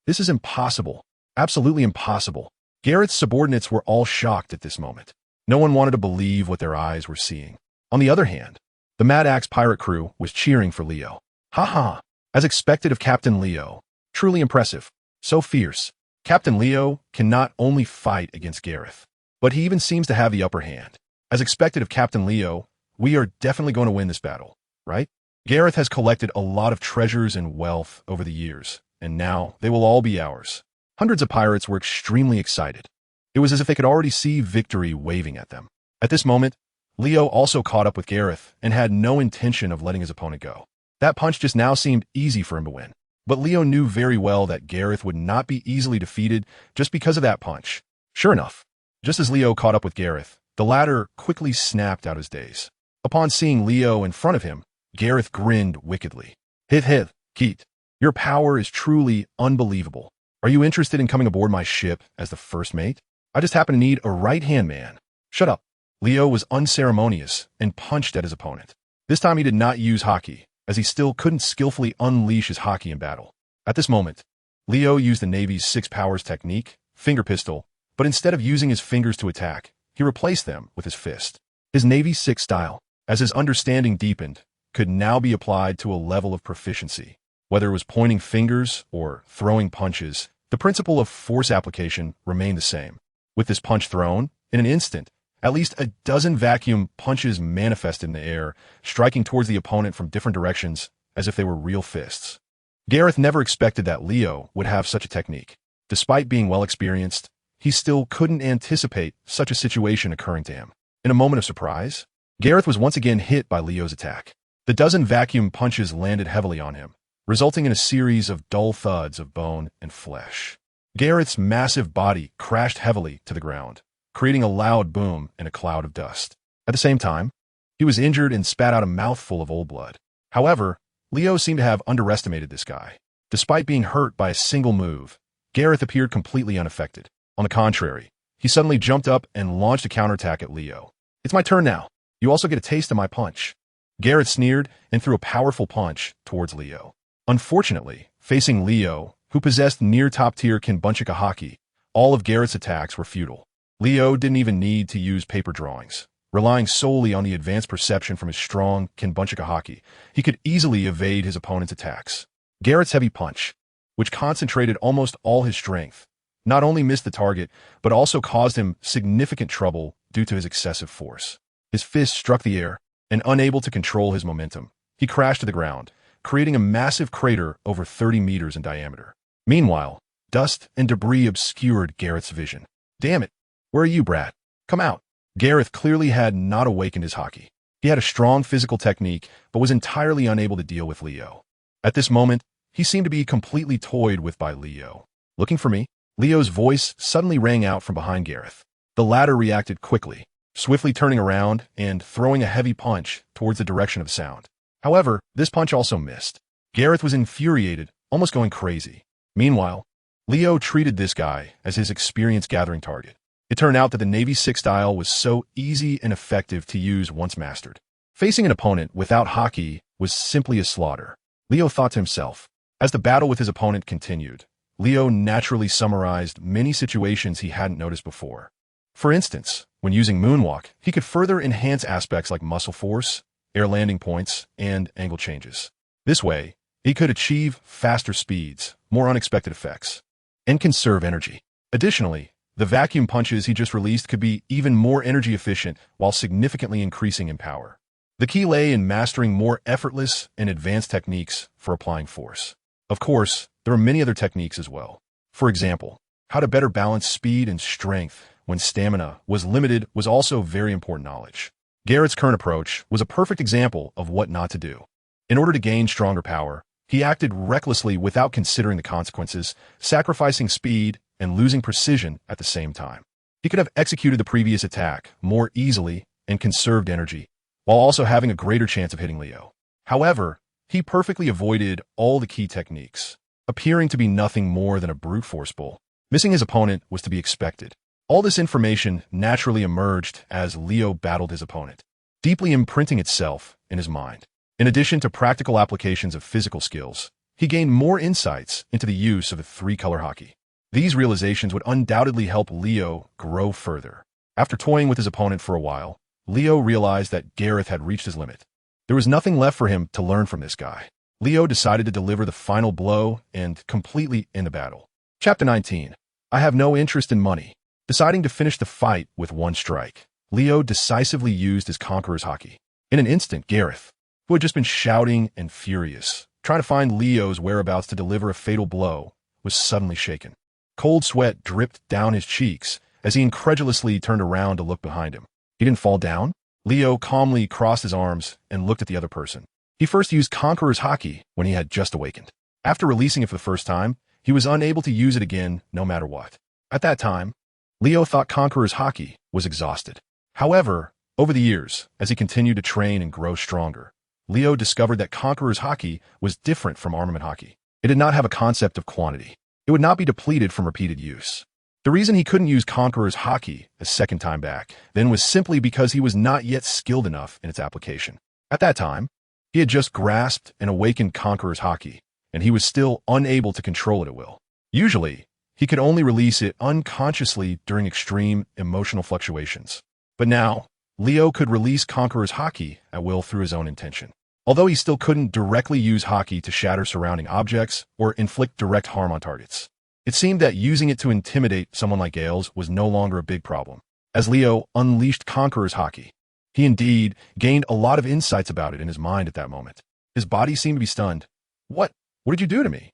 This is impossible. Absolutely impossible. Gareth's subordinates were all shocked at this moment. No one wanted to believe what their eyes were seeing. On the other hand, the Mad Axe pirate crew was cheering for Leo. As expected of Captain Leo. Truly impressive. So fierce. Captain Leo can not only fight against Gareth, but he even seems to have the upper hand. As expected of Captain Leo, we are definitely going to win this battle, right? Gareth has collected a lot of treasures and wealth over the years, and now they will all be ours. Hundreds of pirates were extremely excited. It was as if they could already see victory waving at them. At this moment, Leo also caught up with Gareth and had no intention of letting his opponent go. That punch just now seemed easy for him to win. But Leo knew very well that Gareth would not be easily defeated just because of that punch. Sure enough, just as Leo caught up with Gareth, the latter quickly snapped out his daze. Upon seeing Leo in front of him, Gareth grinned wickedly. Keat, your power is truly unbelievable. Are you interested in coming aboard my ship as the first mate? I just happen to need a right-hand man. Shut up. Leo was unceremonious and punched at his opponent. This time he did not use Haki, as he still couldn't skillfully unleash his Haki in battle. At this moment, Leo used the Navy's 6 powers technique, finger pistol, but instead of using his fingers to attack, he replaced them with his fist. His Navy 6 style, as his understanding deepened, could now be applied to a level of proficiency. Whether it was pointing fingers or throwing punches, the principle of force application remained the same. With this punch thrown, in an instant, at least a dozen vacuum punches manifested in the air, striking towards the opponent from different directions as if they were real fists. Gareth never expected that Leo would have such a technique. Despite being well experienced, he still couldn't anticipate such a situation occurring to him. In a moment of surprise, Gareth was once again hit by Leo's attack. The dozen vacuum punches landed heavily on him, resulting in a series of dull thuds of bone and flesh. Gareth's massive body crashed heavily to the ground, creating a loud boom and a cloud of dust. At the same time, he was injured and spat out a mouthful of old blood. However, Leo seemed to have underestimated this guy. Despite being hurt by a single move, Gareth appeared completely unaffected. On the contrary, he suddenly jumped up and launched a counterattack at Leo. "It's my turn now. You also get a taste of my punch." Gareth sneered and threw a powerful punch towards Leo. Unfortunately, facing Leo, who possessed near top-tier Kinbunchika Haki, all of Gareth's attacks were futile. Leo didn't even need to use paper drawings. Relying solely on the advanced perception from his strong Kinbunchika Haki, he could easily evade his opponent's attacks. Gareth's heavy punch, which concentrated almost all his strength, not only missed the target, but also caused him significant trouble due to his excessive force. His fist struck the air, and unable to control his momentum, he crashed to the ground, creating a massive crater over 30 meters in diameter. Meanwhile, dust and debris obscured Gareth's vision. "Damn it! Where are you, brat? Come out!" Gareth clearly had not awakened his Haki. He had a strong physical technique, but was entirely unable to deal with Leo. At this moment, he seemed to be completely toyed with by Leo. "Looking for me?" Leo's voice suddenly rang out from behind Gareth. The latter reacted quickly, swiftly turning around and throwing a heavy punch towards the direction of sound. However, this punch also missed. Gareth was infuriated, almost going crazy. Meanwhile, Leo treated this guy as his experience-gathering target. It turned out that the Navy 6 style was so easy and effective to use once mastered. Facing an opponent without Haki was simply a slaughter, Leo thought to himself. As the battle with his opponent continued, Leo naturally summarized many situations he hadn't noticed before. For instance, when using Moonwalk, he could further enhance aspects like muscle force, air landing points, and angle changes. This way, he could achieve faster speeds, more unexpected effects, and conserve energy. Additionally, the vacuum punches he just released could be even more energy efficient while significantly increasing in power. The key lay in mastering more effortless and advanced techniques for applying force. Of course, there are many other techniques as well. For example, how to better balance speed and strength when stamina was limited was also very important knowledge. Gareth's current approach was a perfect example of what not to do. In order to gain stronger power, he acted recklessly without considering the consequences, sacrificing speed and losing precision at the same time. He could have executed the previous attack more easily and conserved energy, while also having a greater chance of hitting Leo. However, he perfectly avoided all the key techniques, appearing to be nothing more than a brute force bull. Missing his opponent was to be expected. All this information naturally emerged as Leo battled his opponent, deeply imprinting itself in his mind. In addition to practical applications of physical skills, he gained more insights into the use of a three-color Haki. These realizations would undoubtedly help Leo grow further. After toying with his opponent for a while, Leo realized that Gareth had reached his limit. There was nothing left for him to learn from this guy. Leo decided to deliver the final blow and completely end the battle. Chapter 19. I have no interest in money. Deciding to finish the fight with one strike, Leo decisively used his Conqueror's Haki. In an instant, Gareth, who had just been shouting and furious, trying to find Leo's whereabouts to deliver a fatal blow, was suddenly shaken. Cold sweat dripped down his cheeks as he incredulously turned around to look behind him. He didn't fall down? Leo calmly crossed his arms and looked at the other person. He first used Conqueror's Haki when he had just awakened. After releasing it for the first time, he was unable to use it again no matter what. At that time, Leo thought Conqueror's Haki was exhausted. However, over the years, as he continued to train and grow stronger, Leo discovered that Conqueror's Haki was different from armament Haki. It did not have a concept of quantity. It would not be depleted from repeated use. The reason he couldn't use Conqueror's Haki a second time back then was simply because he was not yet skilled enough in its application. At that time, he had just grasped and awakened Conqueror's Haki, and he was still unable to control it at will. Usually, he could only release it unconsciously during extreme emotional fluctuations. But now, Leo could release Conqueror's Haki at will through his own intention. Although he still couldn't directly use Haki to shatter surrounding objects or inflict direct harm on targets, it seemed that using it to intimidate someone like Gales was no longer a big problem. As Leo unleashed Conqueror's Haki, he indeed gained a lot of insights about it in his mind at that moment. His body seemed to be stunned. What did you do to me?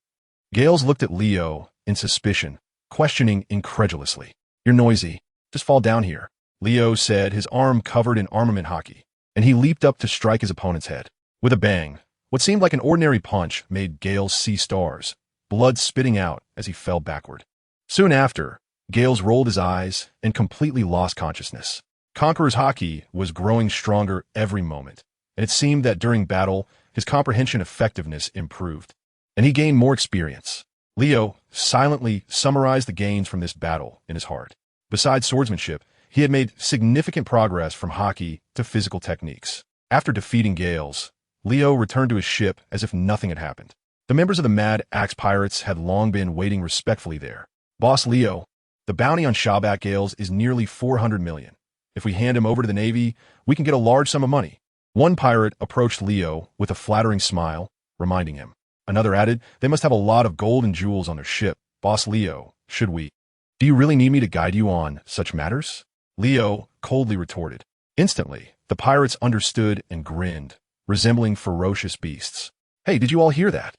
Gales looked at Leo in suspicion, questioning incredulously. You're noisy. Just fall down here, Leo said, his arm covered in armament Haki, and he leaped up to strike his opponent's head. With a bang, what seemed like an ordinary punch made Gales see stars, blood spitting out as he fell backward. Soon after, Gales rolled his eyes and completely lost consciousness. Conqueror's Haki was growing stronger every moment, and it seemed that during battle, his comprehension effectiveness improved, and he gained more experience. Leo silently summarized the gains from this battle in his heart. Besides swordsmanship, he had made significant progress from Haki to physical techniques. After defeating Gales, Leo returned to his ship as if nothing had happened. The members of the Mad Axe Pirates had long been waiting respectfully there. Boss Leo, the bounty on Shabak Gales is nearly 400 million. If we hand him over to the Navy, we can get a large sum of money. One pirate approached Leo with a flattering smile, reminding him. Another added, they must have a lot of gold and jewels on their ship. Boss Leo, should we? Do you really need me to guide you on such matters? Leo coldly retorted. Instantly, the pirates understood and grinned, resembling ferocious beasts. Hey, did you all hear that?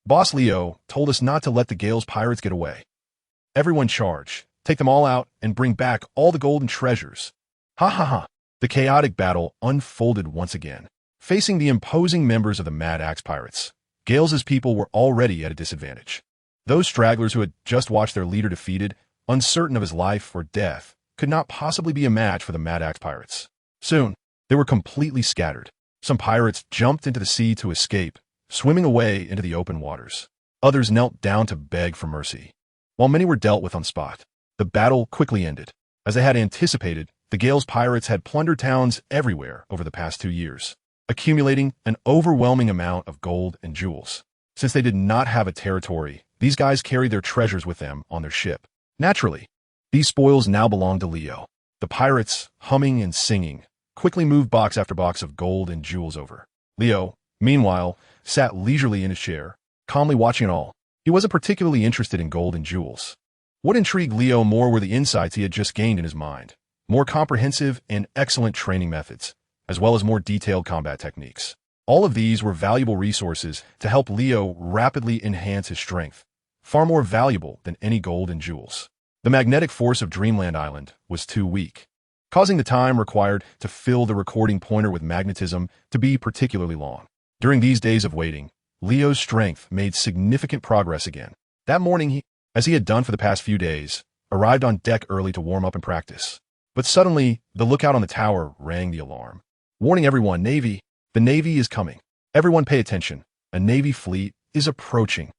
Boss Leo told us not to let the Gales pirates get away. Everyone charge, take them all out, and bring back all the gold and treasures. Ha ha ha. The chaotic battle unfolded once again. Facing the imposing members of the Mad Axe Pirates, Gales's people were already at a disadvantage. Those stragglers who had just watched their leader defeated, uncertain of his life or death, could not possibly be a match for the Mad Axe Pirates. Soon, they were completely scattered. Some pirates jumped into the sea to escape, swimming away into the open waters. Others knelt down to beg for mercy. While many were dealt with on spot, the battle quickly ended. As they had anticipated, the Gales pirates had plundered towns everywhere over the past 2 years, accumulating an overwhelming amount of gold and jewels. Since they did not have a territory, these guys carried their treasures with them on their ship. Naturally, these spoils now belonged to Leo. The pirates, humming and singing, quickly moved box after box of gold and jewels over. Leo, meanwhile, sat leisurely in his chair, calmly watching it all. He wasn't particularly interested in gold and jewels. What intrigued Leo more were the insights he had just gained in his mind. More comprehensive and excellent training methods, as well as more detailed combat techniques. All of these were valuable resources to help Leo rapidly enhance his strength, far more valuable than any gold and jewels. The magnetic force of Dreamland Island was too weak, causing the time required to fill the recording pointer with magnetism to be particularly long. During these days of waiting, Leo's strength made significant progress again. That morning, he, as he had done for the past few days, arrived on deck early to warm up and practice. But suddenly, the lookout on the tower rang the alarm. Warning everyone, Navy, the Navy is coming. Everyone pay attention. A Navy fleet is approaching.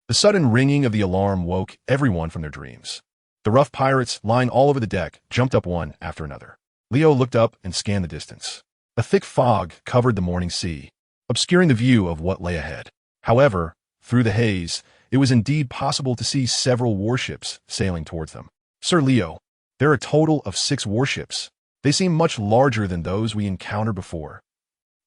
The sudden ringing of the alarm woke everyone from their dreams. The rough pirates, lying all over the deck, jumped up one after another. Leo looked up and scanned the distance. A thick fog covered the morning sea, obscuring the view of what lay ahead. However, through the haze, it was indeed possible to see several warships sailing towards them. Sir Leo, there are a total of 6 warships. They seem much larger than those we encountered before,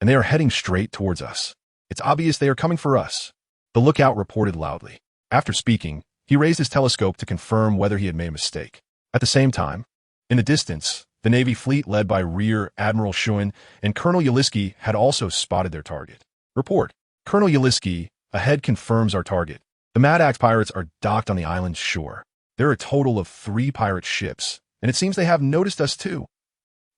and they are heading straight towards us. It's obvious they are coming for us. The lookout reported loudly. After speaking, he raised his telescope to confirm whether he had made a mistake. At the same time, in the distance, the Navy fleet led by Rear Admiral Schuin and Colonel Yaliski had also spotted their target. Report. Colonel Yaliski, ahead confirms our target. The Mad Axe Pirates are docked on the island's shore. There are a total of 3 pirate ships, and it seems they have noticed us too.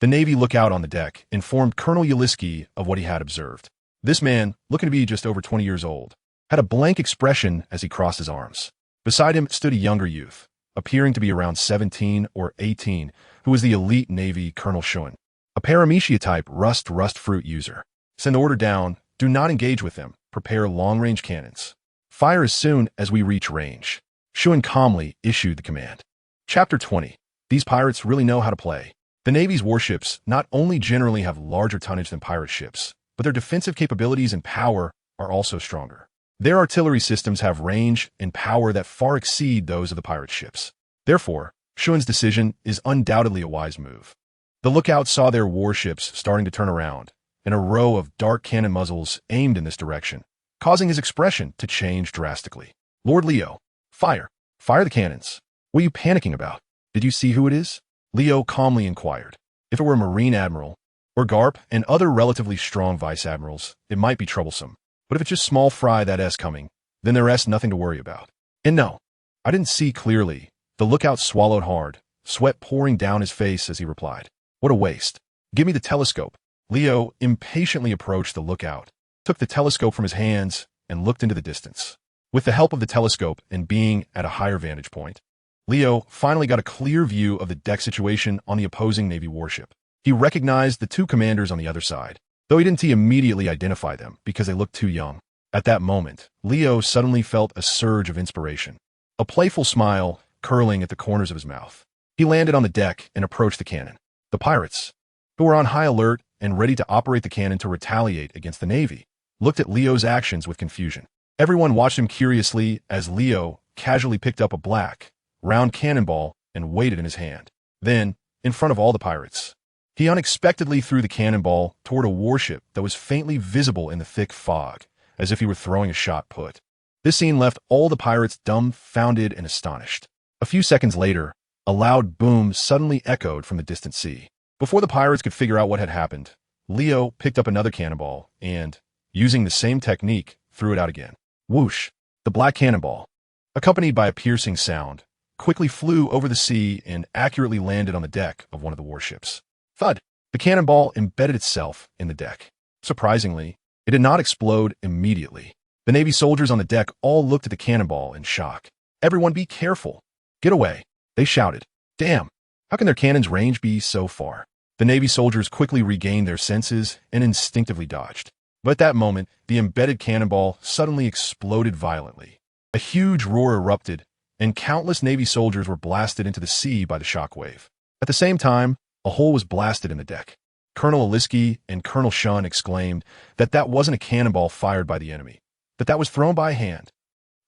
The Navy lookout on the deck informed Colonel Yaliski of what he had observed. This man, looking to be just over 20 years old, had a blank expression as he crossed his arms. Beside him stood a younger youth, appearing to be around 17 or 18, who was the elite Navy Colonel Schuin, a Paramecia-type rust fruit user. Send the order down, do not engage with them, prepare long-range cannons. Fire as soon as we reach range. Schuin calmly issued the command. Chapter 20. These pirates really know how to play. The Navy's warships not only generally have larger tonnage than pirate ships, but their defensive capabilities and power are also stronger. Their artillery systems have range and power that far exceed those of the pirate ships. Therefore, Schuin's decision is undoubtedly a wise move. The lookout saw their warships starting to turn around, and a row of dark cannon muzzles aimed in this direction, causing his expression to change drastically. Lord Leo, fire! Fire the cannons! What are you panicking about? Did you see who it is? Leo calmly inquired. If it were a Marine Admiral, or Garp and other relatively strong Vice Admirals, it might be troublesome. But if it's just small fry that S coming, then there is nothing to worry about. And no, I didn't see clearly. The lookout swallowed hard, sweat pouring down his face as he replied. What a waste. Give me the telescope. Leo impatiently approached the lookout, took the telescope from his hands, and looked into the distance. With the help of the telescope and being at a higher vantage point, Leo finally got a clear view of the deck situation on the opposing Navy warship. He recognized the 2 commanders on the other side, though he didn't immediately identify them because they looked too young. At that moment, Leo suddenly felt a surge of inspiration, a playful smile curling at the corners of his mouth. He landed on the deck and approached the cannon. The pirates, who were on high alert and ready to operate the cannon to retaliate against the Navy, looked at Leo's actions with confusion. Everyone watched him curiously as Leo casually picked up a black, round cannonball and weighed it in his hand. Then, in front of all the pirates, he unexpectedly threw the cannonball toward a warship that was faintly visible in the thick fog, as if he were throwing a shot put. This scene left all the pirates dumbfounded and astonished. A few seconds later, a loud boom suddenly echoed from the distant sea. Before the pirates could figure out what had happened, Leo picked up another cannonball and, using the same technique, threw it out again. Whoosh! The black cannonball, accompanied by a piercing sound, quickly flew over the sea and accurately landed on the deck of one of the warships. Thud! The cannonball embedded itself in the deck. Surprisingly, it did not explode immediately. The Navy soldiers on the deck all looked at the cannonball in shock. "Everyone be careful! Get away!" they shouted. "Damn! How can their cannon's range be so far?" The Navy soldiers quickly regained their senses and instinctively dodged. But at that moment, the embedded cannonball suddenly exploded violently. A huge roar erupted, and countless Navy soldiers were blasted into the sea by the shockwave. At the same time, a hole was blasted in the deck. Colonel Aliski and Colonel Shun exclaimed that that wasn't a cannonball fired by the enemy, that was thrown by hand.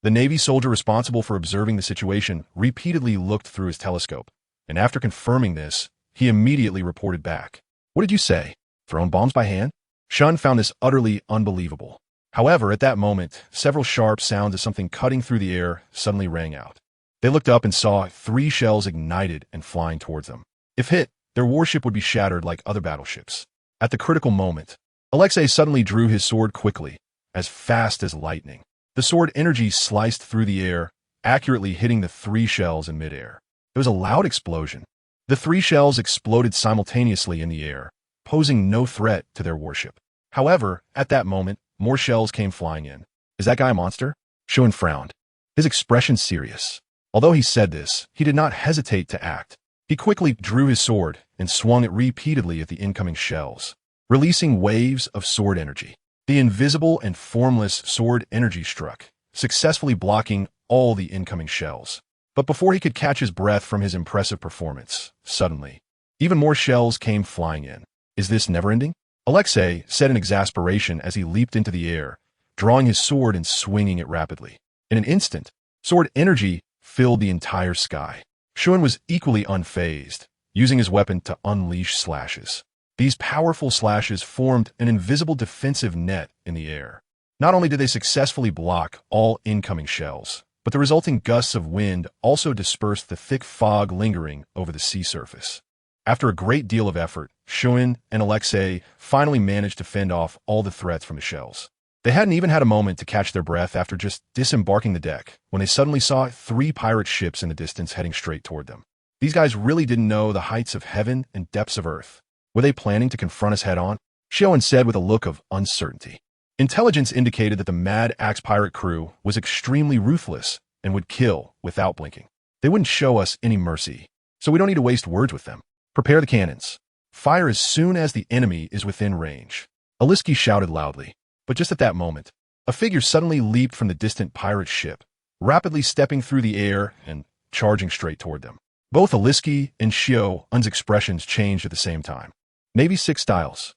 The Navy soldier responsible for observing the situation repeatedly looked through his telescope, and after confirming this, he immediately reported back. "What did you say? Thrown bombs by hand?" Shun found this utterly unbelievable. However, at that moment, several sharp sounds of something cutting through the air suddenly rang out. They looked up and saw 3 shells ignited and flying towards them. If hit, their warship would be shattered like other battleships. At the critical moment, Alexei suddenly drew his sword quickly, as fast as lightning. The sword energy sliced through the air, accurately hitting the 3 shells in midair. There was a loud explosion. The 3 shells exploded simultaneously in the air, posing no threat to their warship. However, at that moment, more shells came flying in. "Is that guy a monster?" Shun frowned, his expression serious. Although he said this, he did not hesitate to act. He quickly drew his sword and swung it repeatedly at the incoming shells, releasing waves of sword energy. The invisible and formless sword energy struck, successfully blocking all the incoming shells. But before he could catch his breath from his impressive performance, suddenly, even more shells came flying in. "Is this never-ending?" Alexei said in exasperation as he leaped into the air, drawing his sword and swinging it rapidly. In an instant, sword energy filled the entire sky. Shun was equally unfazed, using his weapon to unleash slashes. These powerful slashes formed an invisible defensive net in the air. Not only did they successfully block all incoming shells, but the resulting gusts of wind also dispersed the thick fog lingering over the sea surface. After a great deal of effort, Shun and Alexei finally managed to fend off all the threats from the shells. They hadn't even had a moment to catch their breath after just disembarking the deck when they suddenly saw 3 pirate ships in the distance heading straight toward them. These guys really didn't know the heights of heaven and depths of earth. Were they planning to confront us head-on? Shioen said with a look of uncertainty. Intelligence indicated that the Mad Axe pirate crew was extremely ruthless and would kill without blinking. They wouldn't show us any mercy, so we don't need to waste words with them. "Prepare the cannons. Fire as soon as the enemy is within range." Aliski shouted loudly, but just at that moment, a figure suddenly leaped from the distant pirate ship, rapidly stepping through the air and charging straight toward them. Both Aliski and Shioen's expressions changed at the same time. Navy 6 styles.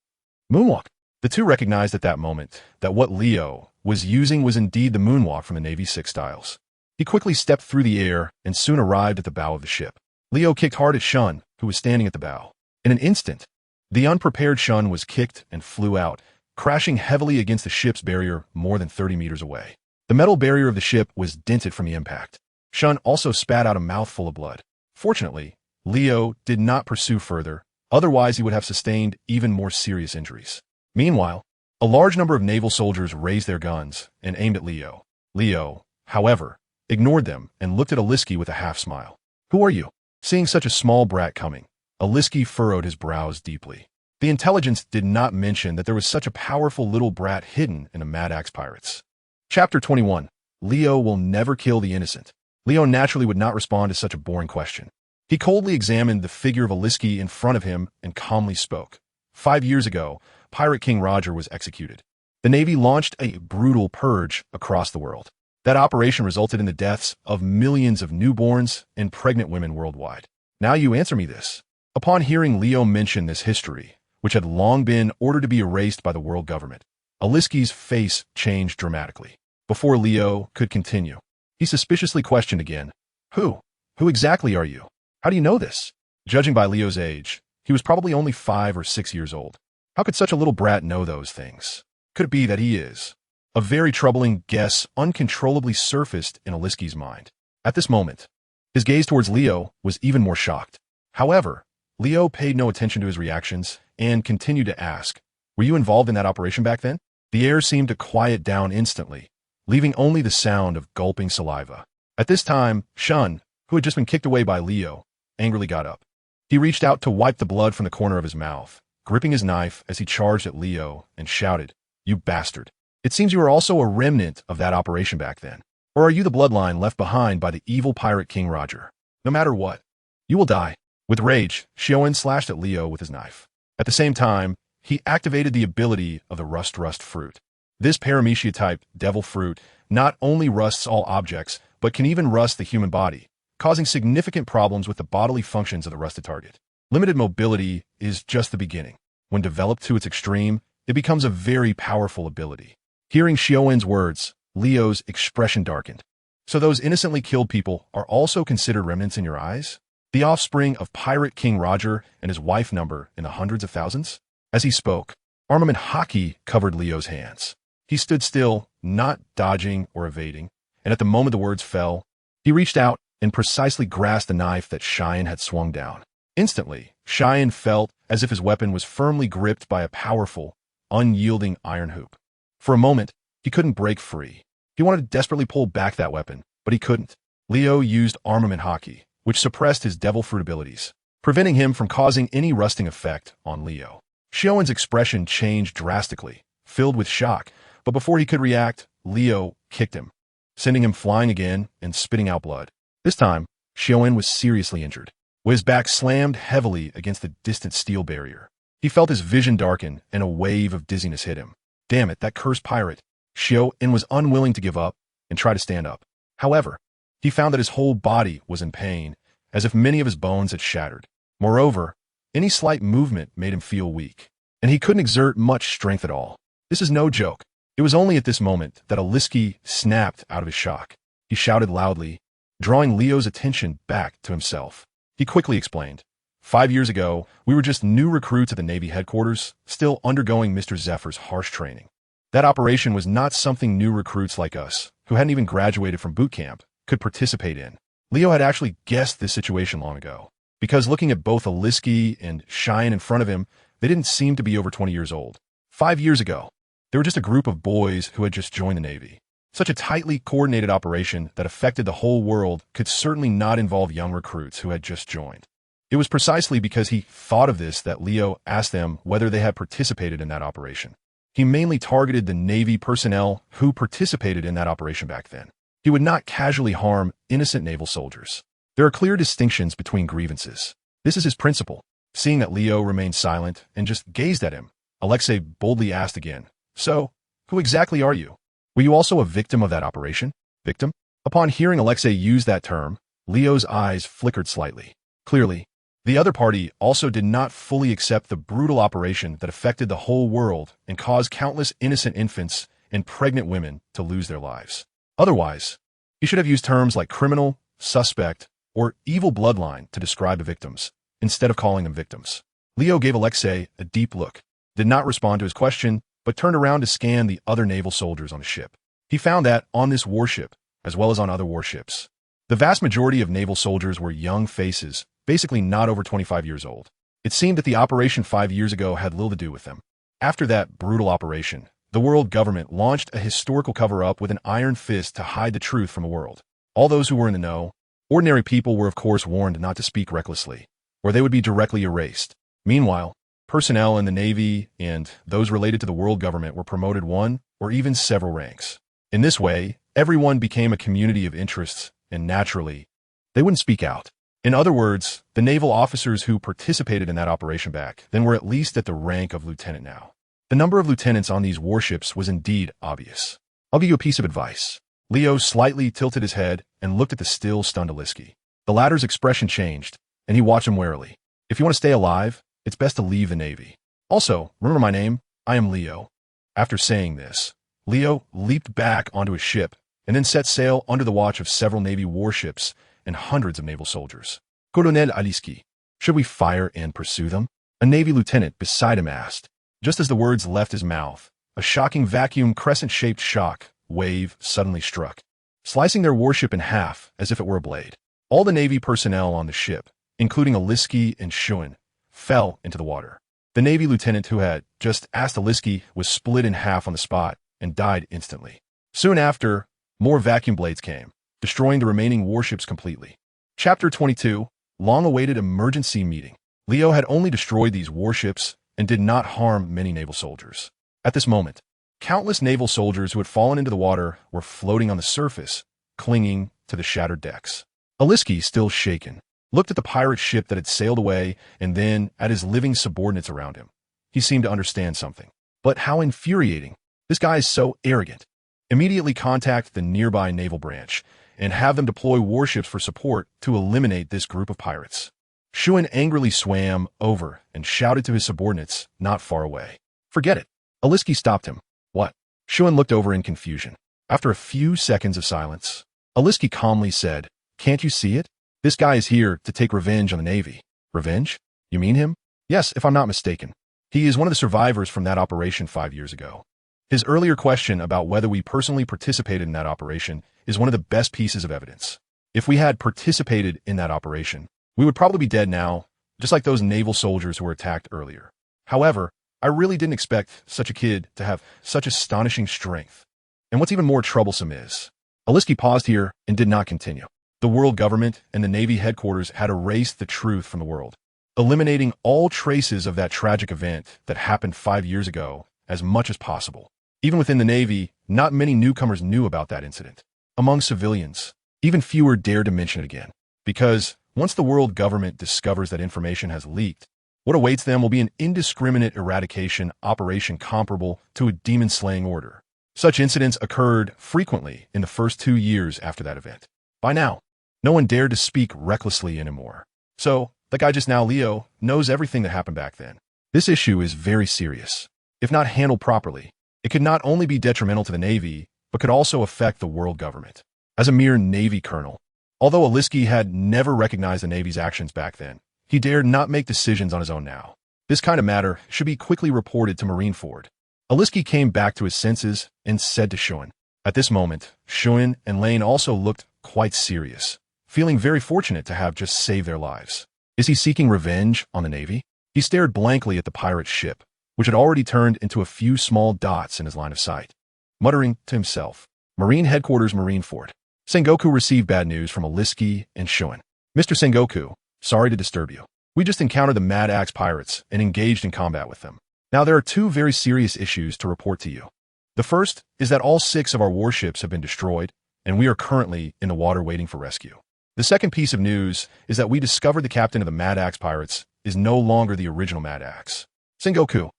Moonwalk. The two recognized at that moment that what Leo was using was indeed the moonwalk from the Navy 6 styles. He quickly stepped through the air and soon arrived at the bow of the ship. Leo kicked hard at Shun, who was standing at the bow. In an instant, the unprepared Shun was kicked and flew out, crashing heavily against the ship's barrier more than 30 meters away. The metal barrier of the ship was dented from the impact. Shun also spat out a mouthful of blood. Fortunately, Leo did not pursue further, otherwise he would have sustained even more serious injuries. Meanwhile, a large number of naval soldiers raised their guns and aimed at Leo. Leo, however, ignored them and looked at Aliski with a half-smile. "Who are you?" Seeing such a small brat coming, Aliski furrowed his brows deeply. The intelligence did not mention that there was such a powerful little brat hidden in the Mad Axe pirates. Chapter 21. Leo will never kill the innocent. Leo naturally would not respond to such a boring question. He coldly examined the figure of Aliski in front of him and calmly spoke. 5 years ago, Pirate King Roger was executed. The Navy launched a brutal purge across the world. That operation resulted in the deaths of millions of newborns and pregnant women worldwide. Now you answer me this. Upon hearing Leo mention this history, which had long been ordered to be erased by the world government, Aliski's face changed dramatically. Before Leo could continue, he suspiciously questioned again, Who? Who exactly are you? How do you know this? Judging by Leo's age, he was probably only 5 or 6 years old. How could such a little brat know those things? Could it be that he is? A very troubling guess uncontrollably surfaced in Aliski's mind. At this moment, his gaze towards Leo was even more shocked. However, Leo paid no attention to his reactions and continued to ask, Were you involved in that operation back then? The air seemed to quiet down instantly, leaving only the sound of gulping saliva. At this time, Shun, who had just been kicked away by Leo, angrily got up. He reached out to wipe the blood from the corner of his mouth, gripping his knife as he charged at Leo and shouted, You bastard. It seems you were also a remnant of that operation back then. Or are you the bloodline left behind by the evil pirate King Roger? No matter what, you will die. With rage, Xiaowen slashed at Leo with his knife. At the same time, he activated the ability of the Rust fruit. This paramecia-type devil fruit not only rusts all objects, but can even rust the human body, causing significant problems with the bodily functions of the rusted target. Limited mobility is just the beginning. When developed to its extreme, it becomes a very powerful ability. Hearing Xiaowen's words, Leo's expression darkened. So those innocently killed people are also considered remnants in your eyes? The offspring of Pirate King Roger and his wife number in the hundreds of thousands? As he spoke, armament Haki covered Leo's hands. He stood still, not dodging or evading, and at the moment the words fell, he reached out and precisely grasped the knife that Cheyenne had swung down. Instantly, Cheyenne felt as if his weapon was firmly gripped by a powerful, unyielding iron hoop. For a moment, he couldn't break free. He wanted to desperately pull back that weapon, but he couldn't. Leo used armament Haki, which suppressed his devil fruit abilities, preventing him from causing any rusting effect on Leo. Xiaowen's expression changed drastically, filled with shock, but before he could react, Leo kicked him, sending him flying again and spitting out blood. This time, Xiaowen was seriously injured. With his back slammed heavily against the distant steel barrier, he felt his vision darken and a wave of dizziness hit him. Damn it, that cursed pirate. Xiaowen was unwilling to give up and try to stand up. However, he found that his whole body was in pain, as if many of his bones had shattered. Moreover, any slight movement made him feel weak, and he couldn't exert much strength at all. This is no joke. It was only at this moment that Aliski snapped out of his shock. He shouted loudly, drawing Leo's attention back to himself. He quickly explained, 5 years ago, we were just new recruits at the Navy headquarters, still undergoing Mr. Zephyr's harsh training. That operation was not something new recruits like us, who hadn't even graduated from boot camp, could participate in. Leo had actually guessed this situation long ago, because looking at both Aliski and Cheyenne in front of him, they didn't seem to be over 20 years old. 5 years ago, they were just a group of boys who had just joined the Navy. Such a tightly coordinated operation that affected the whole world could certainly not involve young recruits who had just joined. It was precisely because he thought of this that Leo asked them whether they had participated in that operation. He mainly targeted the Navy personnel who participated in that operation back then. He would not casually harm innocent naval soldiers. There are clear distinctions between grievances. This is his principle. Seeing that Leo remained silent and just gazed at him, Alexei boldly asked again, So, who exactly are you? Were you also a victim of that operation? Victim? Upon hearing Alexei use that term, Leo's eyes flickered slightly. Clearly, the other party also did not fully accept the brutal operation that affected the whole world and caused countless innocent infants and pregnant women to lose their lives. Otherwise, he should have used terms like criminal, suspect, or evil bloodline to describe the victims, instead of calling them victims. Leo gave Alexei a deep look, did not respond to his question, but turned around to scan the other naval soldiers on the ship. He found that, on this warship, as well as on other warships, the vast majority of naval soldiers were young faces, basically not over 25 years old. It seemed that the operation 5 years ago had little to do with them. After that brutal operation, the world government launched a historical cover-up with an iron fist to hide the truth from the world. All those who were in the know, ordinary people, were of course warned not to speak recklessly, or they would be directly erased. Meanwhile, personnel in the Navy and those related to the world government were promoted one or even several ranks. In this way, everyone became a community of interests, and naturally, they wouldn't speak out. In other words, the naval officers who participated in that operation back then were at least at the rank of lieutenant now. The number of lieutenants on these warships was indeed obvious. I'll give you a piece of advice. Leo slightly tilted his head and looked at the still stunned Aliski. The latter's expression changed, and he watched him warily. If you want to stay alive, it's best to leave the Navy. Also, remember my name? I am Leo. After saying this, Leo leaped back onto his ship and then set sail under the watch of several Navy warships and hundreds of naval soldiers. Colonel Aliski, should we fire and pursue them? A Navy lieutenant beside him asked. Just as the words left his mouth, a shocking vacuum crescent-shaped shock wave suddenly struck, slicing their warship in half as if it were a blade. All the Navy personnel on the ship, including Aliski and Shuen, fell into the water. The Navy lieutenant who had just asked Aliski was split in half on the spot and died instantly. Soon after, more vacuum blades came, destroying the remaining warships completely. Chapter 22, Long-awaited emergency meeting. Leo had only destroyed these warships and did not harm many naval soldiers. At this moment, countless naval soldiers who had fallen into the water were floating on the surface, clinging to the shattered decks. Aliski, still shaken, looked at the pirate ship that had sailed away and then at his living subordinates around him. He seemed to understand something. But how infuriating. This guy is so arrogant. Immediately contact the nearby naval branch and have them deploy warships for support to eliminate this group of pirates. Shuen angrily swam over and shouted to his subordinates not far away. Forget it. Aliski stopped him. What? Shuen looked over in confusion. After a few seconds of silence, Aliski calmly said, Can't you see it? This guy is here to take revenge on the Navy. Revenge? You mean him? Yes, if I'm not mistaken. He is one of the survivors from that operation 5 years ago. His earlier question about whether we personally participated in that operation is one of the best pieces of evidence. If we had participated in that operation, we would probably be dead now, just like those naval soldiers who were attacked earlier. However, I really didn't expect such a kid to have such astonishing strength. And what's even more troublesome is, Aliski paused here and did not continue. The world government and the Navy headquarters had erased the truth from the world, eliminating all traces of that tragic event that happened 5 years ago as much as possible. Even within the Navy, not many newcomers knew about that incident. Among civilians, even fewer dared to mention it again. Because once the world government discovers that information has leaked, what awaits them will be an indiscriminate eradication operation comparable to a demon-slaying order. Such incidents occurred frequently in the first 2 years after that event. By now, no one dared to speak recklessly anymore. So, the guy just now, Leo, knows everything that happened back then. This issue is very serious. If not handled properly, it could not only be detrimental to the Navy, but could also affect the world government. As a mere Navy colonel, although Aliski had never recognized the Navy's actions back then, he dared not make decisions on his own now. This kind of matter should be quickly reported to Marineford. Aliski came back to his senses and said to Shuen. At this moment, Shuen and Lane also looked quite serious, feeling very fortunate to have just saved their lives. Is he seeking revenge on the Navy? He stared blankly at the pirate ship, which had already turned into a few small dots in his line of sight. Muttering to himself, Marine Headquarters Marineford. Sengoku received bad news from Aliski and Shuen. Mr. Sengoku, sorry to disturb you. We just encountered the Mad Axe pirates and engaged in combat with them. Now there are 2 very serious issues to report to you. The first is that all 6 of our warships have been destroyed, and we are currently in the water waiting for rescue. The second piece of news is that we discovered the captain of the Mad Axe pirates is no longer the original Mad Axe. Sengoku,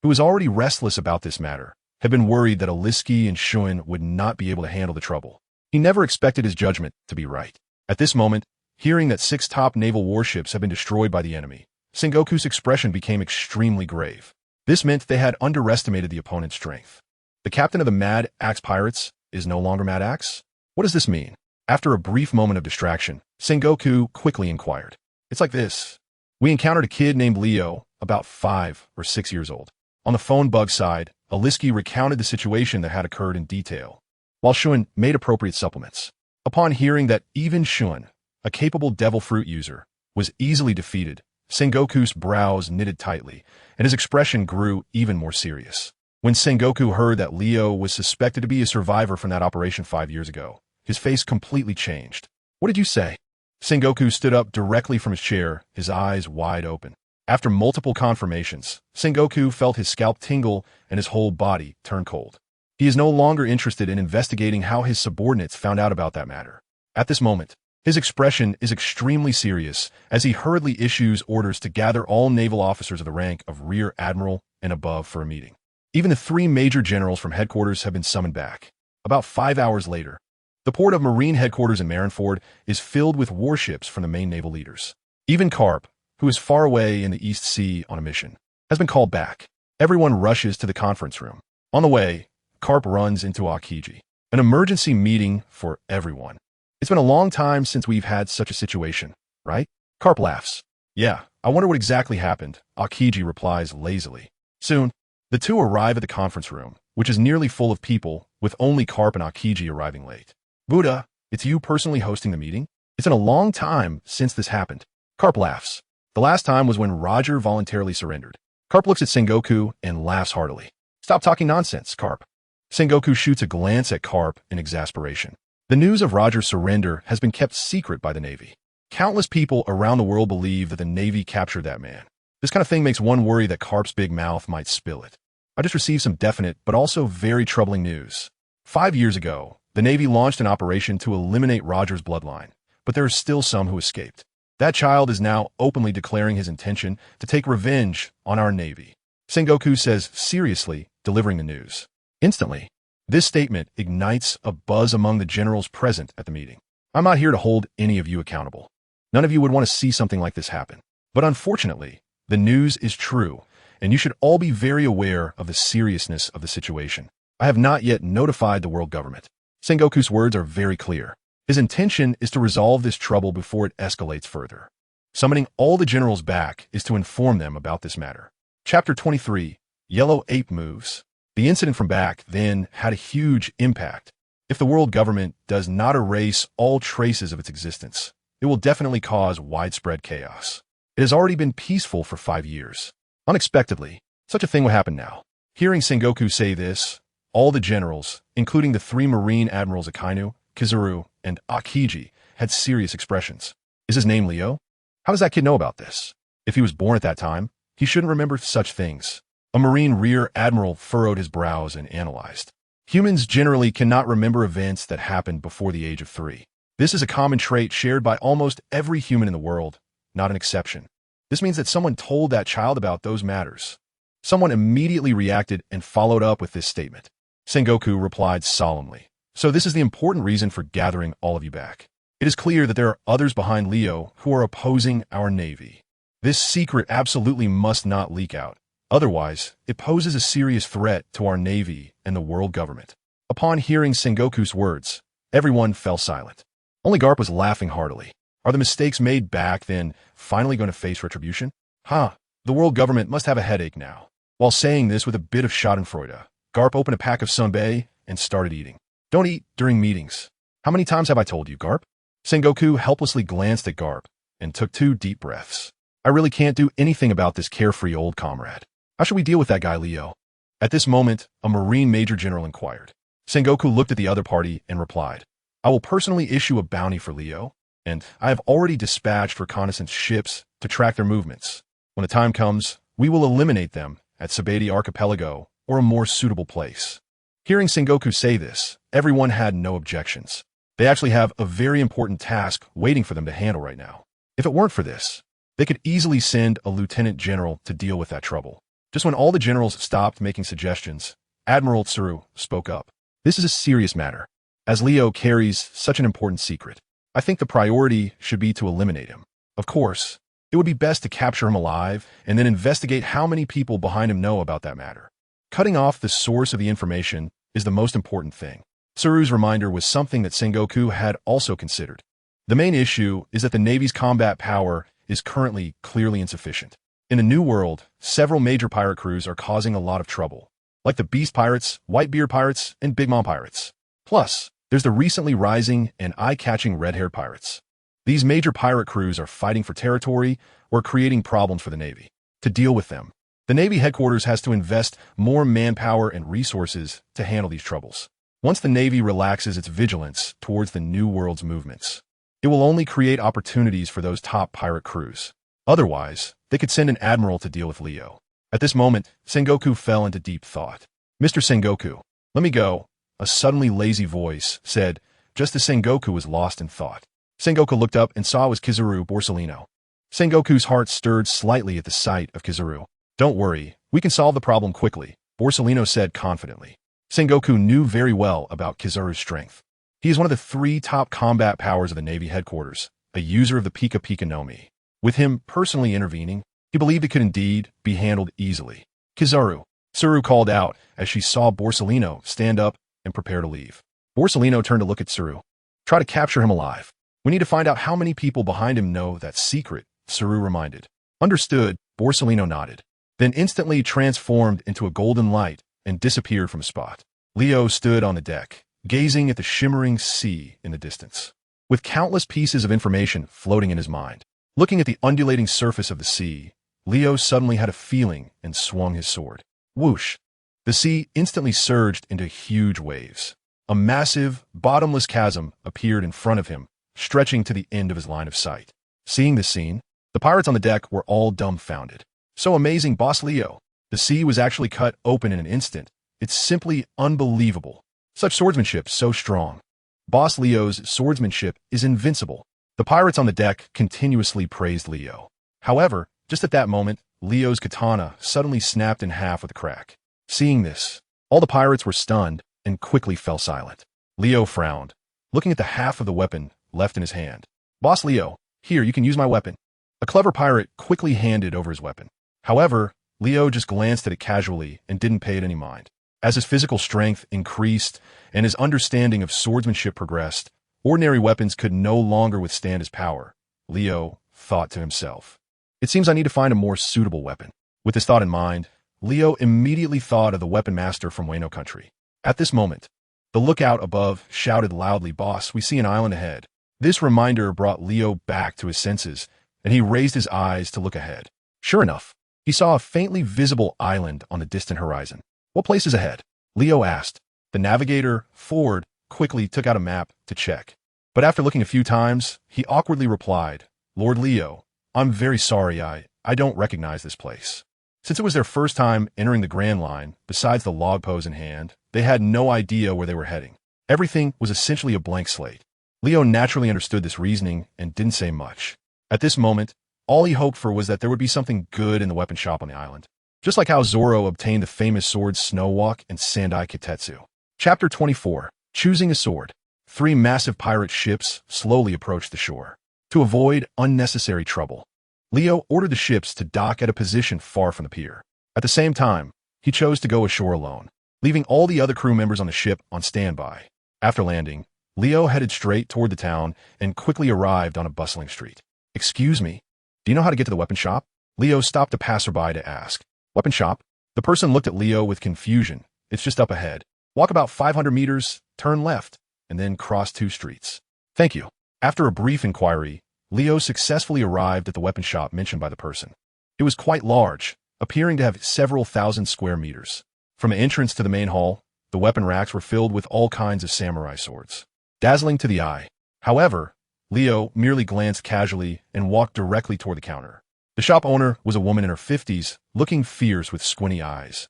who was already restless about this matter, had been worried that Aliski and Shuen would not be able to handle the trouble. He never expected his judgment to be right. At this moment, hearing that 6 top naval warships had been destroyed by the enemy, Sengoku's expression became extremely grave. This meant they had underestimated the opponent's strength. The captain of the Mad Axe pirates is no longer Mad Axe? What does this mean? After a brief moment of distraction, Sengoku quickly inquired. It's like this. We encountered a kid named Leo, about 5 or 6 years old. On the phone bug side, Aliski recounted the situation that had occurred in detail, while Shuen made appropriate supplements. Upon hearing that even Shuen, a capable devil fruit user, was easily defeated, Sengoku's brows knitted tightly, and his expression grew even more serious. When Sengoku heard that Leo was suspected to be a survivor from that operation 5 years ago, his face completely changed. What did you say? Sengoku stood up directly from his chair, his eyes wide open. After multiple confirmations, Sengoku felt his scalp tingle and his whole body turn cold. He is no longer interested in investigating how his subordinates found out about that matter. At this moment, his expression is extremely serious as he hurriedly issues orders to gather all naval officers of the rank of Rear Admiral and above for a meeting. Even the 3 major generals from headquarters have been summoned back. About 5 hours later, the port of Marine Headquarters in Marineford is filled with warships from the main naval leaders. Even Carp, who is far away in the East Sea on a mission, has been called back. Everyone rushes to the conference room. On the way, Carp runs into Akiji. An emergency meeting for everyone. It's been a long time since we've had such a situation, right? Carp laughs. Yeah, I wonder what exactly happened, Akiji replies lazily. Soon, the two arrive at the conference room, which is nearly full of people, with only Carp and Akiji arriving late. Buddha, it's you personally hosting the meeting? It's been a long time since this happened. Carp laughs. The last time was when Roger voluntarily surrendered. Carp looks at Sengoku and laughs heartily. Stop talking nonsense, Carp. Sengoku shoots a glance at Carp in exasperation. The news of Roger's surrender has been kept secret by the Navy. Countless people around the world believe that the Navy captured that man. This kind of thing makes one worry that Carp's big mouth might spill it. I just received some definite but also very troubling news. 5 years ago, the Navy launched an operation to eliminate Roger's bloodline, but there are still some who escaped. That child is now openly declaring his intention to take revenge on our Navy. Sengoku says seriously, delivering the news. Instantly, this statement ignites a buzz among the generals present at the meeting. I'm not here to hold any of you accountable. None of you would want to see something like this happen. But unfortunately, the news is true, and you should all be very aware of the seriousness of the situation. I have not yet notified the world government. Sengoku's words are very clear. His intention is to resolve this trouble before it escalates further. Summoning all the generals back is to inform them about this matter. Chapter 23, Yellow Ape Moves. The incident from back then had a huge impact. If the world government does not erase all traces of its existence, it will definitely cause widespread chaos. It has already been peaceful for 5 years. Unexpectedly, such a thing would happen now. Hearing Sengoku say this, all the generals, including the 3 Marine Admirals Akainu, Kizaru, and Akiji, had serious expressions. Is his name Leo? How does that kid know about this? If he was born at that time, he shouldn't remember such things. A Marine Rear Admiral furrowed his brows and analyzed. Humans generally cannot remember events that happened before the age of 3. This is a common trait shared by almost every human in the world, not an exception. This means that someone told that child about those matters. Someone immediately reacted and followed up with this statement. Sengoku replied solemnly. So this is the important reason for gathering all of you back. It is clear that there are others behind Leo who are opposing our Navy. This secret absolutely must not leak out. Otherwise, it poses a serious threat to our Navy and the world government. Upon hearing Sengoku's words, everyone fell silent. Only Garp was laughing heartily. Are the mistakes made back then finally going to face retribution? The world government must have a headache now. While saying this with a bit of schadenfreude, Garp opened a pack of sunbae and started eating. Don't eat during meetings. How many times have I told you, Garp? Sengoku helplessly glanced at Garp and took 2 deep breaths. I really can't do anything about this carefree old comrade. How should we deal with that guy, Leo? At this moment, a Marine Major General inquired. Sengoku looked at the other party and replied, I will personally issue a bounty for Leo, and I have already dispatched reconnaissance ships to track their movements. When the time comes, we will eliminate them at Sabeti Archipelago or a more suitable place. Hearing Sengoku say this, everyone had no objections. They actually have a very important task waiting for them to handle right now. If it weren't for this, they could easily send a lieutenant general to deal with that trouble. Just when all the generals stopped making suggestions, Admiral Tsuru spoke up. This is a serious matter. As Leo carries such an important secret, I think the priority should be to eliminate him. Of course, it would be best to capture him alive and then investigate how many people behind him know about that matter. Cutting off the source of the information is the most important thing. Tsuru's reminder was something that Sengoku had also considered. The main issue is that the Navy's combat power is currently clearly insufficient. In the New World, several major pirate crews are causing a lot of trouble, like the Beast Pirates, Whitebeard Pirates, and Big Mom Pirates. Plus, there's the recently rising and eye-catching red-haired pirates. These major pirate crews are fighting for territory or creating problems for the Navy. To deal with them, the Navy headquarters has to invest more manpower and resources to handle these troubles. Once the Navy relaxes its vigilance towards the New World's movements, it will only create opportunities for those top pirate crews. Otherwise, they could send an admiral to deal with Leo. At this moment, Sengoku fell into deep thought. Mr. Sengoku, let me go, a suddenly lazy voice said, just as Sengoku was lost in thought. Sengoku looked up and saw it was Kizaru Borsellino. Sengoku's heart stirred slightly at the sight of Kizaru. Don't worry, we can solve the problem quickly, Borsellino said confidently. Sengoku knew very well about Kizaru's strength. He is one of the 3 top combat powers of the Navy headquarters, a user of the Pika Pika no Mi. With him personally intervening, he believed it could indeed be handled easily. Kizaru, Tsuru called out as she saw Borsellino stand up and prepare to leave. Borsellino turned to look at Tsuru. Try to capture him alive. We need to find out how many people behind him know that secret, Tsuru reminded. Understood, Borsellino nodded, then instantly transformed into a golden light and disappeared from spot. Leo stood on the deck, gazing at the shimmering sea in the distance. With countless pieces of information floating in his mind, looking at the undulating surface of the sea, Leo suddenly had a feeling and swung his sword. Whoosh! The sea instantly surged into huge waves. A massive, bottomless chasm appeared in front of him, stretching to the end of his line of sight. Seeing this scene, the pirates on the deck were all dumbfounded. So amazing, Boss Leo! The sea was actually cut open in an instant. It's simply unbelievable. Such swordsmanship so strong. Boss Leo's swordsmanship is invincible. The pirates on the deck continuously praised Leo. However, just at that moment, Leo's katana suddenly snapped in half with a crack. Seeing this, all the pirates were stunned and quickly fell silent. Leo frowned, looking at the half of the weapon left in his hand. Boss Leo, here, you can use my weapon. A clever pirate quickly handed over his weapon. However, Leo just glanced at it casually and didn't pay it any mind. As his physical strength increased and his understanding of swordsmanship progressed, ordinary weapons could no longer withstand his power. Leo thought to himself, it seems I need to find a more suitable weapon. With this thought in mind, Leo immediately thought of the weapon master from Wano country. At this moment, the lookout above shouted loudly, Boss, we see an island ahead. This reminder brought Leo back to his senses, and he raised his eyes to look ahead. Sure enough, he saw a faintly visible island on the distant horizon. What place is ahead? Leo asked. The navigator, Ford, quickly took out a map to check. But after looking a few times, he awkwardly replied, Lord Leo, I'm very sorry, I don't recognize this place. Since it was their first time entering the Grand Line, besides the log pose in hand, they had no idea where they were heading. Everything was essentially a blank slate. Leo naturally understood this reasoning and didn't say much. At this moment, all he hoped for was that there would be something good in the weapon shop on the island. Just like how Zoro obtained the famous swords Snowwalk and Sandai Kitetsu. Chapter 24. Choosing a Sword. 3 massive pirate ships slowly approached the shore. To avoid unnecessary trouble, Leo ordered the ships to dock at a position far from the pier. At the same time, he chose to go ashore alone, leaving all the other crew members on the ship on standby. After landing, Leo headed straight toward the town and quickly arrived on a bustling street. Excuse me, do you know how to get to the weapon shop? Leo stopped a passerby to ask. Weapon shop? The person looked at Leo with confusion. It's just up ahead. Walk about 500 meters, turn left, and then cross 2 streets. Thank you. After a brief inquiry, Leo successfully arrived at the weapon shop mentioned by the person. It was quite large, appearing to have several thousand square meters. From the entrance to the main hall, the weapon racks were filled with all kinds of samurai swords, dazzling to the eye. However, Leo merely glanced casually and walked directly toward the counter. The shop owner was a woman in her 50s, looking fierce with squinty eyes,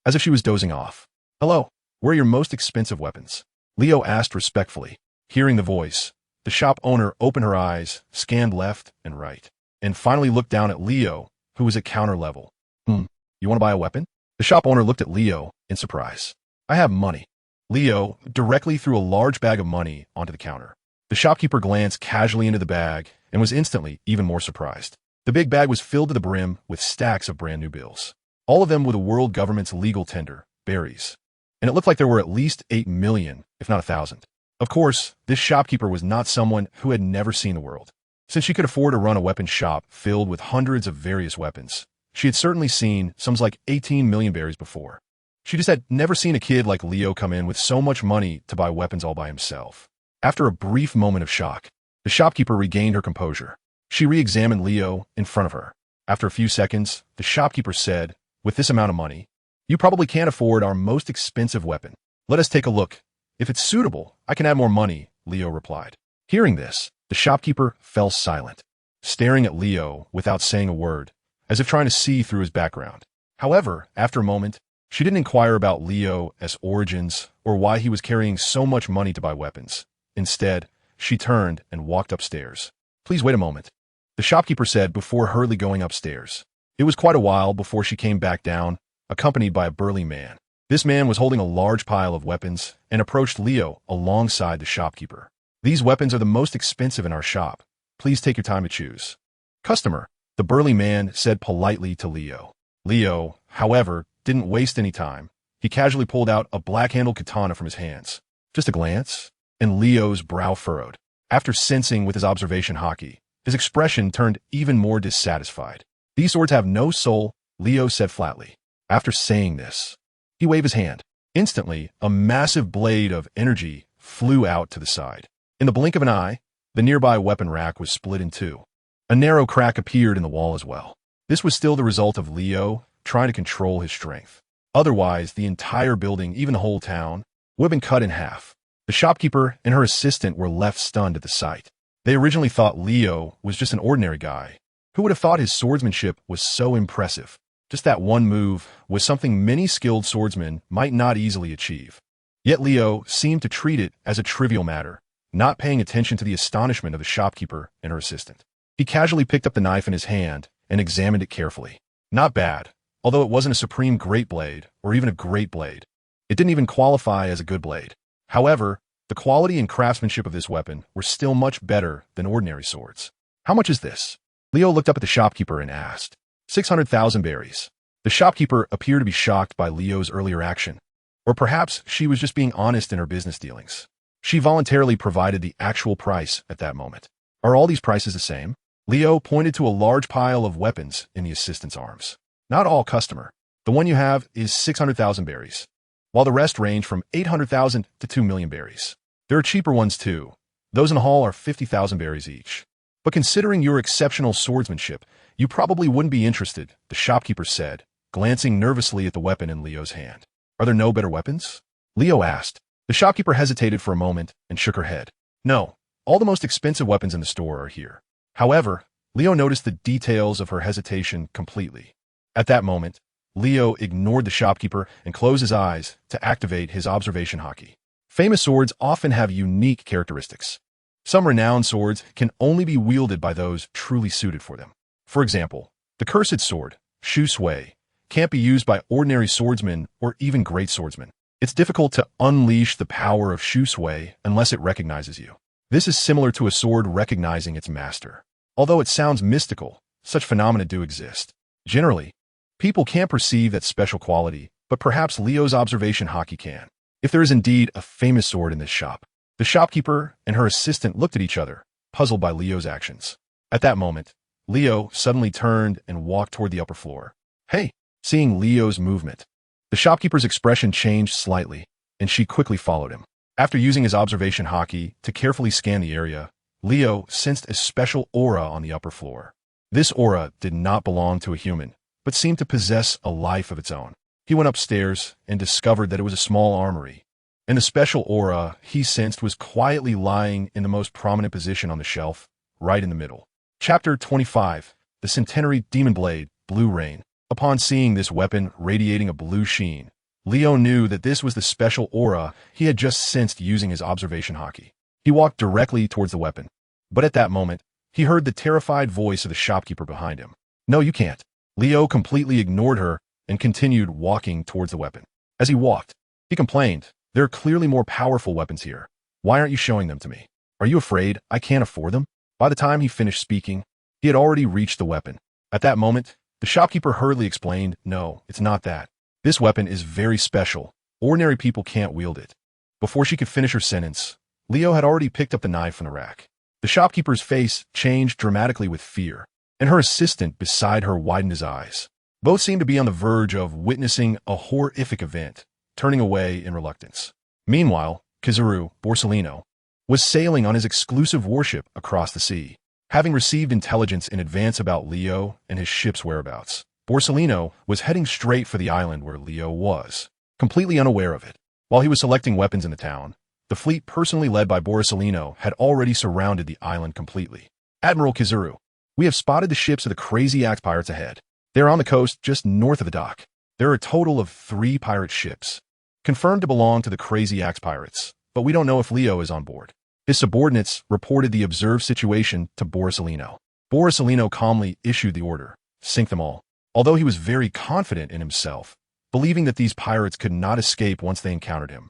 as if she was dozing off. Hello, where are your most expensive weapons? Leo asked respectfully. Hearing the voice, the shop owner opened her eyes, scanned left and right, and finally looked down at Leo, who was at counter level. You want to buy a weapon? The shop owner looked at Leo in surprise. I have money. Leo directly threw a large bag of money onto the counter. The shopkeeper glanced casually into the bag and was instantly even more surprised. The big bag was filled to the brim with stacks of brand new bills. All of them were the world government's legal tender, berries. And it looked like there were at least 8 million, if not 1,000. Of course, this shopkeeper was not someone who had never seen the world. Since she could afford to run a weapon shop filled with hundreds of various weapons, she had certainly seen sums like 18 million berries before. She just had never seen a kid like Leo come in with so much money to buy weapons all by himself. After a brief moment of shock, the shopkeeper regained her composure. She re-examined Leo in front of her. After a few seconds, the shopkeeper said, with this amount of money, you probably can't afford our most expensive weapon. Let us take a look. If it's suitable, I can add more money, Leo replied. Hearing this, the shopkeeper fell silent, staring at Leo without saying a word, as if trying to see through his background. However, after a moment, she didn't inquire about Leo's origins or why he was carrying so much money to buy weapons. Instead, she turned and walked upstairs. Please wait a moment, the shopkeeper said before hurriedly going upstairs. It was quite a while before she came back down, accompanied by a burly man. This man was holding a large pile of weapons and approached Leo alongside the shopkeeper. These weapons are the most expensive in our shop. Please take your time to choose. Customer, the burly man said politely to Leo. Leo, however, didn't waste any time. He casually pulled out a black-handled katana from his hands. Just a glance, and Leo's brow furrowed. After sensing with his observation Haki, his expression turned even more dissatisfied. These swords have no soul, Leo said flatly. After saying this, he waved his hand. Instantly, a massive blade of energy flew out to the side. In the blink of an eye, the nearby weapon rack was split in two. A narrow crack appeared in the wall as well. This was still the result of Leo trying to control his strength. Otherwise, the entire building, even the whole town, would have been cut in half. The shopkeeper and her assistant were left stunned at the sight. They originally thought Leo was just an ordinary guy. Who would have thought his swordsmanship was so impressive? Just that one move was something many skilled swordsmen might not easily achieve. Yet Leo seemed to treat it as a trivial matter, not paying attention to the astonishment of the shopkeeper and her assistant. He casually picked up the knife in his hand and examined it carefully. Not bad, although it wasn't a supreme great blade or even a great blade. It didn't even qualify as a good blade. However, the quality and craftsmanship of this weapon were still much better than ordinary swords. How much is this? Leo looked up at the shopkeeper and asked. 600,000 berries. The shopkeeper appeared to be shocked by Leo's earlier action. Or perhaps she was just being honest in her business dealings. She voluntarily provided the actual price at that moment. Are all these prices the same? Leo pointed to a large pile of weapons in the assistant's arms. Not all, customer. The one you have is 600,000 berries, while the rest range from 800,000 to 2 million berries. There are cheaper ones too. Those in the hall are 50,000 berries each. But considering your exceptional swordsmanship, you probably wouldn't be interested, the shopkeeper said, glancing nervously at the weapon in Leo's hand. Are there no better weapons? Leo asked. The shopkeeper hesitated for a moment and shook her head. No, all the most expensive weapons in the store are here. However, Leo noticed the details of her hesitation completely. At that moment, Leo ignored the shopkeeper and closed his eyes to activate his observation Haki. Famous swords often have unique characteristics. Some renowned swords can only be wielded by those truly suited for them. For example, the cursed sword, Shu Sui, can't be used by ordinary swordsmen or even great swordsmen. It's difficult to unleash the power of Shu Sui unless it recognizes you. This is similar to a sword recognizing its master. Although it sounds mystical, such phenomena do exist. Generally, people can't perceive that special quality, but perhaps Leo's observation Haki can. If there is indeed a famous sword in this shop. The shopkeeper and her assistant looked at each other, puzzled by Leo's actions. At that moment, Leo suddenly turned and walked toward the upper floor. Hey! Seeing Leo's movement, the shopkeeper's expression changed slightly, and she quickly followed him. After using his observation Haki to carefully scan the area, Leo sensed a special aura on the upper floor. This aura did not belong to a human, but seemed to possess a life of its own. He went upstairs and discovered that it was a small armory, and the special aura he sensed was quietly lying in the most prominent position on the shelf, right in the middle. Chapter 25, The Centenary Demon Blade, Blue Rain. Upon seeing this weapon radiating a blue sheen, Leo knew that this was the special aura he had just sensed using his observation Haki. He walked directly towards the weapon, but at that moment, he heard the terrified voice of the shopkeeper behind him. No, you can't. Leo completely ignored her and continued walking towards the weapon. As he walked, he complained, there are clearly more powerful weapons here. Why aren't you showing them to me? Are you afraid I can't afford them? By the time he finished speaking, he had already reached the weapon. At that moment, the shopkeeper hurriedly explained, no, it's not that. This weapon is very special. Ordinary people can't wield it. Before she could finish her sentence, Leo had already picked up the knife from the rack. The shopkeeper's face changed dramatically with fear, and her assistant beside her widened his eyes. Both seemed to be on the verge of witnessing a horrific event, turning away in reluctance. Meanwhile, Kizaru, Borsellino, was sailing on his exclusive warship across the sea. Having received intelligence in advance about Leo and his ship's whereabouts, Borsellino was heading straight for the island where Leo was, completely unaware of it. While he was selecting weapons in the town, the fleet personally led by Borsellino had already surrounded the island completely. Admiral Kizaru, we have spotted the ships of the Crazy Axe pirates ahead. They are on the coast just north of the dock. There are a total of 3 pirate ships, confirmed to belong to the Crazy Axe pirates, but we don't know if Leo is on board. His subordinates reported the observed situation to Borsellino. Borsellino calmly issued the order, sink them all, although he was very confident in himself, believing that these pirates could not escape once they encountered him.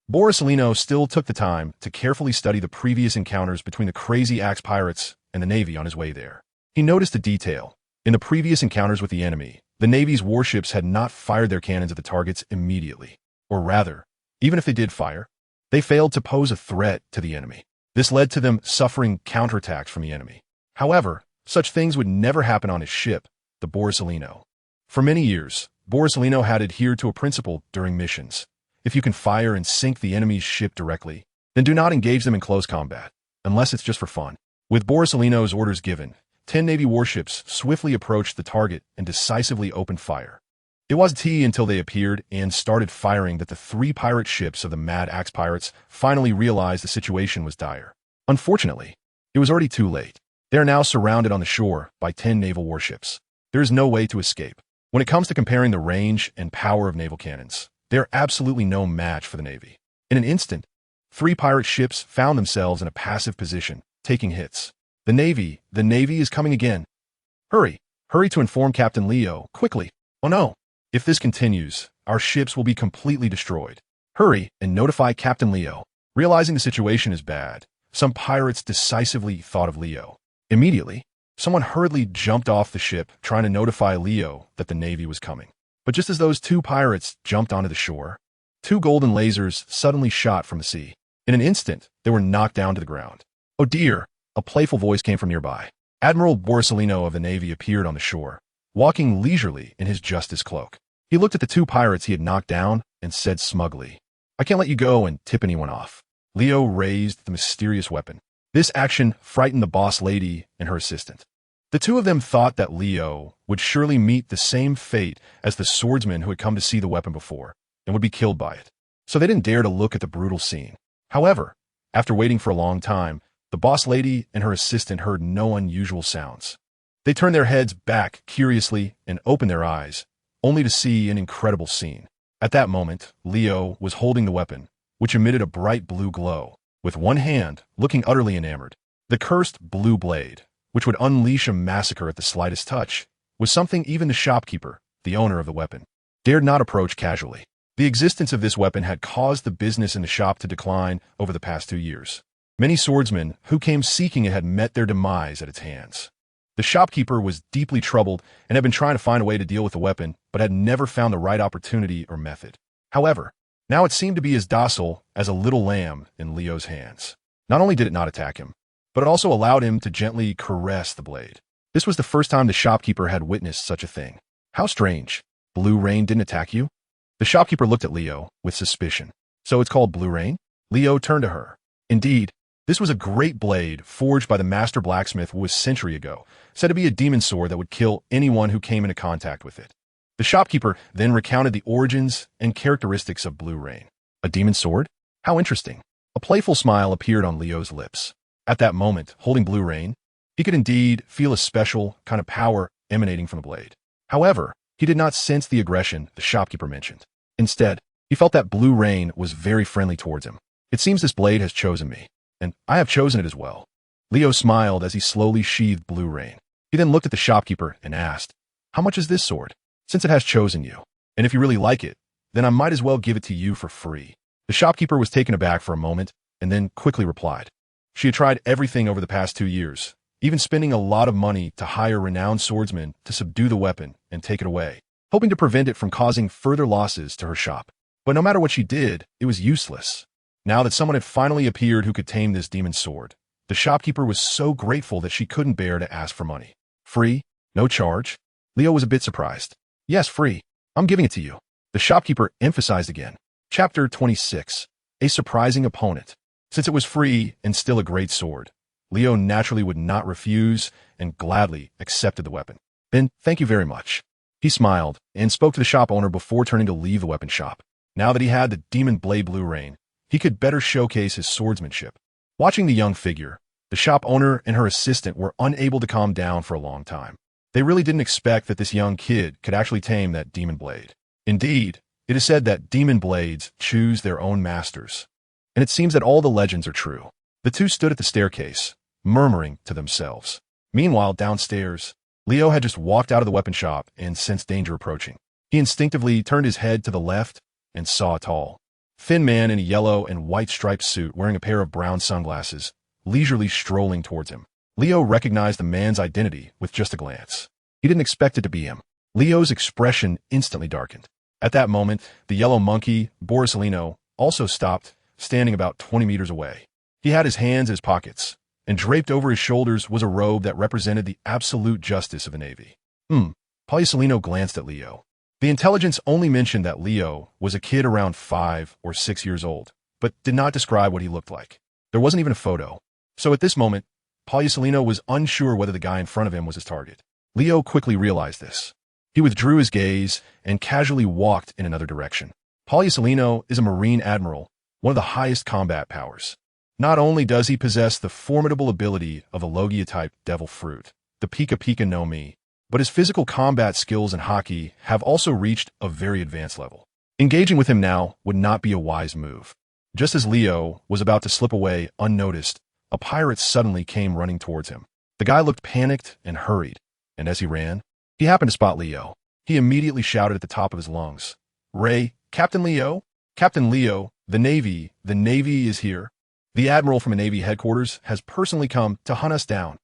Borsellino still took the time to carefully study the previous encounters between the Crazy Axe pirates and the Navy on his way there. He noticed a detail. In the previous encounters with the enemy, the Navy's warships had not fired their cannons at the targets immediately. Or rather, even if they did fire, they failed to pose a threat to the enemy. This led to them suffering counterattacks from the enemy. However, such things would never happen on his ship, the Borsalino. For many years, Borsalino had adhered to a principle during missions. If you can fire and sink the enemy's ship directly, then do not engage them in close combat, unless it's just for fun. With Borsalino's orders given, 10 Navy warships swiftly approached the target and decisively opened fire. It wasn't until they appeared and started firing that the 3 pirate ships of the Mad Axe pirates finally realized the situation was dire. Unfortunately, it was already too late. They are now surrounded on the shore by 10 naval warships. There is no way to escape. When it comes to comparing the range and power of naval cannons, they are absolutely no match for the Navy. In an instant, 3 pirate ships found themselves in a passive position, taking hits. The Navy is coming again. Hurry to inform Captain Leo, quickly. Oh no. If this continues, our ships will be completely destroyed. Hurry and notify Captain Leo. Realizing the situation is bad, some pirates decisively thought of Leo. Immediately, someone hurriedly jumped off the ship trying to notify Leo that the Navy was coming. But just as those 2 pirates jumped onto the shore, 2 golden lasers suddenly shot from the sea. In an instant, they were knocked down to the ground. Oh dear, a playful voice came from nearby. Admiral Borsalino of the Navy appeared on the shore, walking leisurely in his justice cloak. He looked at the 2 pirates he had knocked down and said smugly, "I can't let you go and tip anyone off." Leo raised the mysterious weapon. This action frightened the boss lady and her assistant. The 2 of them thought that Leo would surely meet the same fate as the swordsman who had come to see the weapon before and would be killed by it. So they didn't dare to look at the brutal scene. However, after waiting for a long time, the boss lady and her assistant heard no unusual sounds. They turned their heads back curiously and opened their eyes, only to see an incredible scene. At that moment, Leo was holding the weapon, which emitted a bright blue glow, with one hand looking utterly enamored. The cursed blue blade, which would unleash a massacre at the slightest touch, was something even the shopkeeper, the owner of the weapon, dared not approach casually. The existence of this weapon had caused the business in the shop to decline over the past 2 years. Many swordsmen who came seeking it had met their demise at its hands. The shopkeeper was deeply troubled and had been trying to find a way to deal with the weapon, but had never found the right opportunity or method. However, now it seemed to be as docile as a little lamb in Leo's hands. Not only did it not attack him, but it also allowed him to gently caress the blade. This was the first time the shopkeeper had witnessed such a thing. How strange. Blue Rain didn't attack you? The shopkeeper looked at Leo with suspicion. So it's called Blue Rain? Leo turned to her. Indeed, this was a great blade forged by the master blacksmith who was a century ago, said to be a demon sword that would kill anyone who came into contact with it. The shopkeeper then recounted the origins and characteristics of Blue Rain. A demon sword? How interesting. A playful smile appeared on Leo's lips. At that moment, holding Blue Rain, he could indeed feel a special kind of power emanating from the blade. However, he did not sense the aggression the shopkeeper mentioned. Instead, he felt that Blue Rain was very friendly towards him. It seems this blade has chosen me, and I have chosen it as well. Leo smiled as he slowly sheathed Blue Rain. He then looked at the shopkeeper and asked, "How much is this sword? Since it has chosen you, and if you really like it, then I might as well give it to you for free." The shopkeeper was taken aback for a moment and then quickly replied. She had tried everything over the past 2 years, even spending a lot of money to hire renowned swordsmen to subdue the weapon and take it away, hoping to prevent it from causing further losses to her shop. But no matter what she did, it was useless. Now that someone had finally appeared who could tame this demon sword, the shopkeeper was so grateful that she couldn't bear to ask for money. Free? No charge? Leo was a bit surprised. Yes, free. I'm giving it to you. The shopkeeper emphasized again. Chapter 26. A surprising opponent. Since it was free and still a great sword, Leo naturally would not refuse and gladly accepted the weapon. Then, thank you very much. He smiled and spoke to the shop owner before turning to leave the weapon shop. Now that he had the demon blade Blue Rain, he could better showcase his swordsmanship. Watching the young figure, the shop owner and her assistant were unable to calm down for a long time. They really didn't expect that this young kid could actually tame that demon blade. Indeed, it is said that demon blades choose their own masters. And it seems that all the legends are true. The 2 stood at the staircase, murmuring to themselves. Meanwhile, downstairs, Leo had just walked out of the weapon shop and sensed danger approaching. He instinctively turned his head to the left and saw a tall, thin man in a yellow and white striped suit wearing a pair of brown sunglasses, leisurely strolling towards him. Leo recognized the man's identity with just a glance. He didn't expect it to be him. Leo's expression instantly darkened. At that moment, the yellow monkey, Borsalino, also stopped, standing about 20 meters away. He had his hands in his pockets, and draped over his shoulders was a robe that represented the absolute justice of the Navy. Borsalino glanced at Leo. The intelligence only mentioned that Leo was a kid around 5 or 6 years old, but did not describe what he looked like. There wasn't even a photo. So at this moment, Borsalino was unsure whether the guy in front of him was his target. Leo quickly realized this. He withdrew his gaze and casually walked in another direction. Borsalino is a Marine Admiral, one of the highest combat powers. Not only does he possess the formidable ability of a Logia-type devil fruit, the Pika Pika no Mi, but his physical combat skills and Haki have also reached a very advanced level. Engaging with him now would not be a wise move. Just as Leo was about to slip away unnoticed, a pirate suddenly came running towards him. The guy looked panicked and hurried, and as he ran, he happened to spot Leo. He immediately shouted at the top of his lungs, Captain Leo? Captain Leo, the Navy is here. The Admiral from the Navy headquarters has personally come to hunt us down.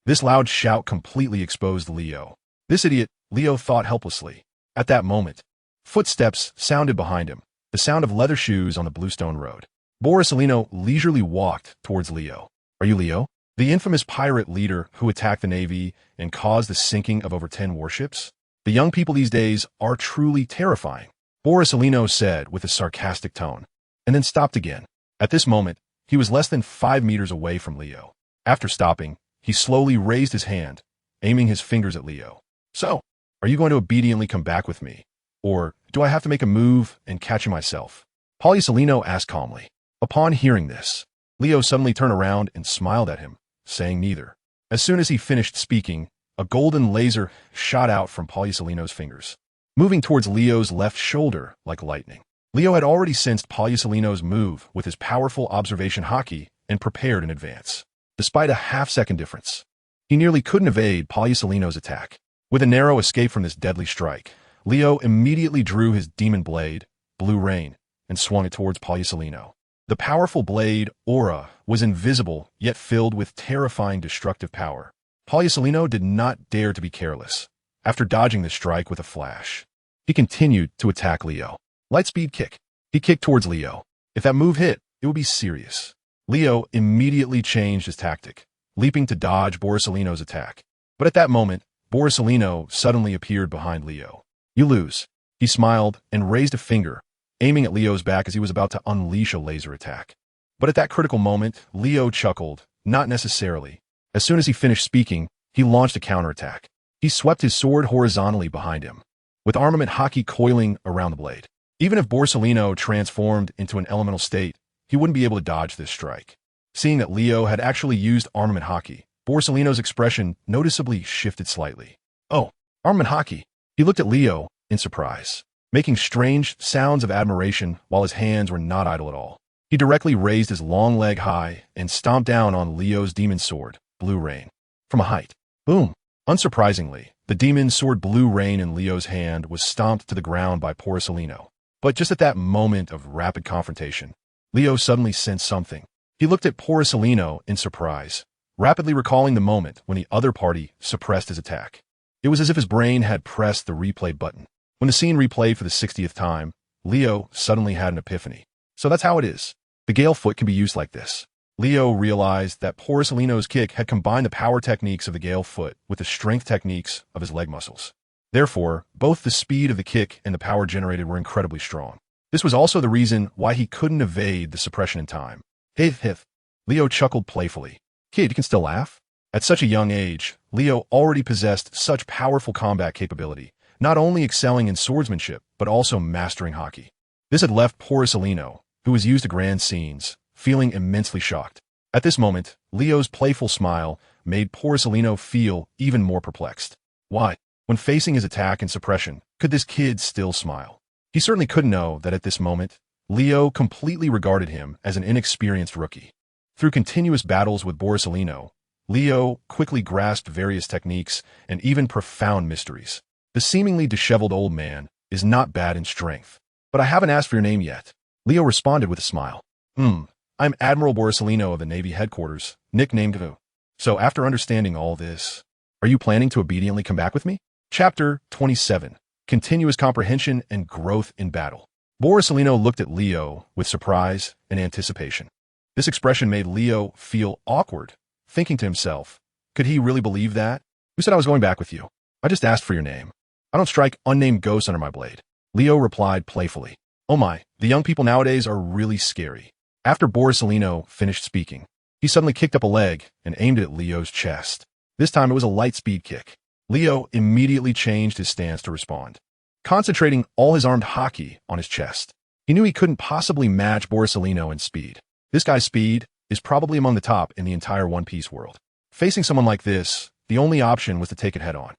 This loud shout completely exposed Leo. This idiot, Leo thought helplessly. At that moment, footsteps sounded behind him, the sound of leather shoes on the bluestone road. Borsalino leisurely walked towards Leo. Are you Leo? The infamous pirate leader who attacked the Navy and caused the sinking of over 10 warships? The young people these days are truly terrifying, Borsalino said with a sarcastic tone, and then stopped again. At this moment, he was less than 5 meters away from Leo. After stopping, he slowly raised his hand, aiming his fingers at Leo. So, are you going to obediently come back with me? Or do I have to make a move and catch you myself? Borsalino asked calmly. Upon hearing this, Leo suddenly turned around and smiled at him, saying neither. As soon as he finished speaking, a golden laser shot out from Borsalino's fingers, moving towards Leo's left shoulder like lightning. Leo had already sensed Borsalino's move with his powerful observation Haki and prepared in advance. Despite a half-second difference, he nearly couldn't evade Borsalino's attack. With a narrow escape from this deadly strike, Leo immediately drew his demon blade, Blue Rain, and swung it towards Borsalino. The powerful blade, Aura, was invisible yet filled with terrifying destructive power. Borsalino did not dare to be careless. After dodging the strike with a flash, he continued to attack Leo. Lightspeed kick. He kicked towards Leo. If that move hit, it would be serious. Leo immediately changed his tactic, leaping to dodge Borsalino's attack. But at that moment, Borsalino suddenly appeared behind Leo. You lose. He smiled and raised a finger, aiming at Leo's back as he was about to unleash a laser attack. But at that critical moment, Leo chuckled, not necessarily. As soon as he finished speaking, he launched a counterattack. He swept his sword horizontally behind him, with armament Haki coiling around the blade. Even if Borsalino transformed into an elemental state, he wouldn't be able to dodge this strike. Seeing that Leo had actually used armament Haki, Borsalino's expression noticeably shifted slightly. Oh, armament Haki. He looked at Leo in surprise, making strange sounds of admiration while his hands were not idle at all. He directly raised his long leg high and stomped down on Leo's demon sword, Blue Rain, from a height. Boom! Unsurprisingly, the demon sword Blue Rain in Leo's hand was stomped to the ground by Borsalino. But just at that moment of rapid confrontation, Leo suddenly sensed something. He looked at Borsalino in surprise, rapidly recalling the moment when the other party suppressed his attack. It was as if his brain had pressed the replay button. When the scene replayed for the 60th time, Leo suddenly had an epiphany. So that's how it is. The Gale Foot can be used like this. Leo realized that Borsalino's kick had combined the power techniques of the Gale Foot with the strength techniques of his leg muscles. Therefore, both the speed of the kick and the power generated were incredibly strong. This was also the reason why he couldn't evade the suppression in time. Hith. Leo chuckled playfully. Kid, you can still laugh? At such a young age, Leo already possessed such powerful combat capability, not only excelling in swordsmanship, but also mastering Haki. This had left Borsalino, who was used to grand scenes, feeling immensely shocked. At this moment, Leo's playful smile made Borsalino feel even more perplexed. Why, when facing his attack and suppression, could this kid still smile? He certainly couldn't know that at this moment, Leo completely regarded him as an inexperienced rookie. Through continuous battles with Borsalino, Leo quickly grasped various techniques and even profound mysteries. The seemingly disheveled old man is not bad in strength. But I haven't asked for your name yet. Leo responded with a smile. I'm Admiral Borsalino of the Navy headquarters, nicknamed Vu. So after understanding all this, are you planning to obediently come back with me? Chapter 27. Continuous Comprehension and Growth in Battle. Borsalino looked at Leo with surprise and anticipation. This expression made Leo feel awkward, thinking to himself, could he really believe that? Who said I was going back with you? I just asked for your name. I don't strike unnamed ghosts under my blade. Leo replied playfully. Oh my, the young people nowadays are really scary. After Borsalino finished speaking, he suddenly kicked up a leg and aimed it at Leo's chest. This time it was a light speed kick. Leo immediately changed his stance to respond, concentrating all his armed Haki on his chest. He knew he couldn't possibly match Borsalino in speed. This guy's speed is probably among the top in the entire One Piece world. Facing someone like this, the only option was to take it head-on.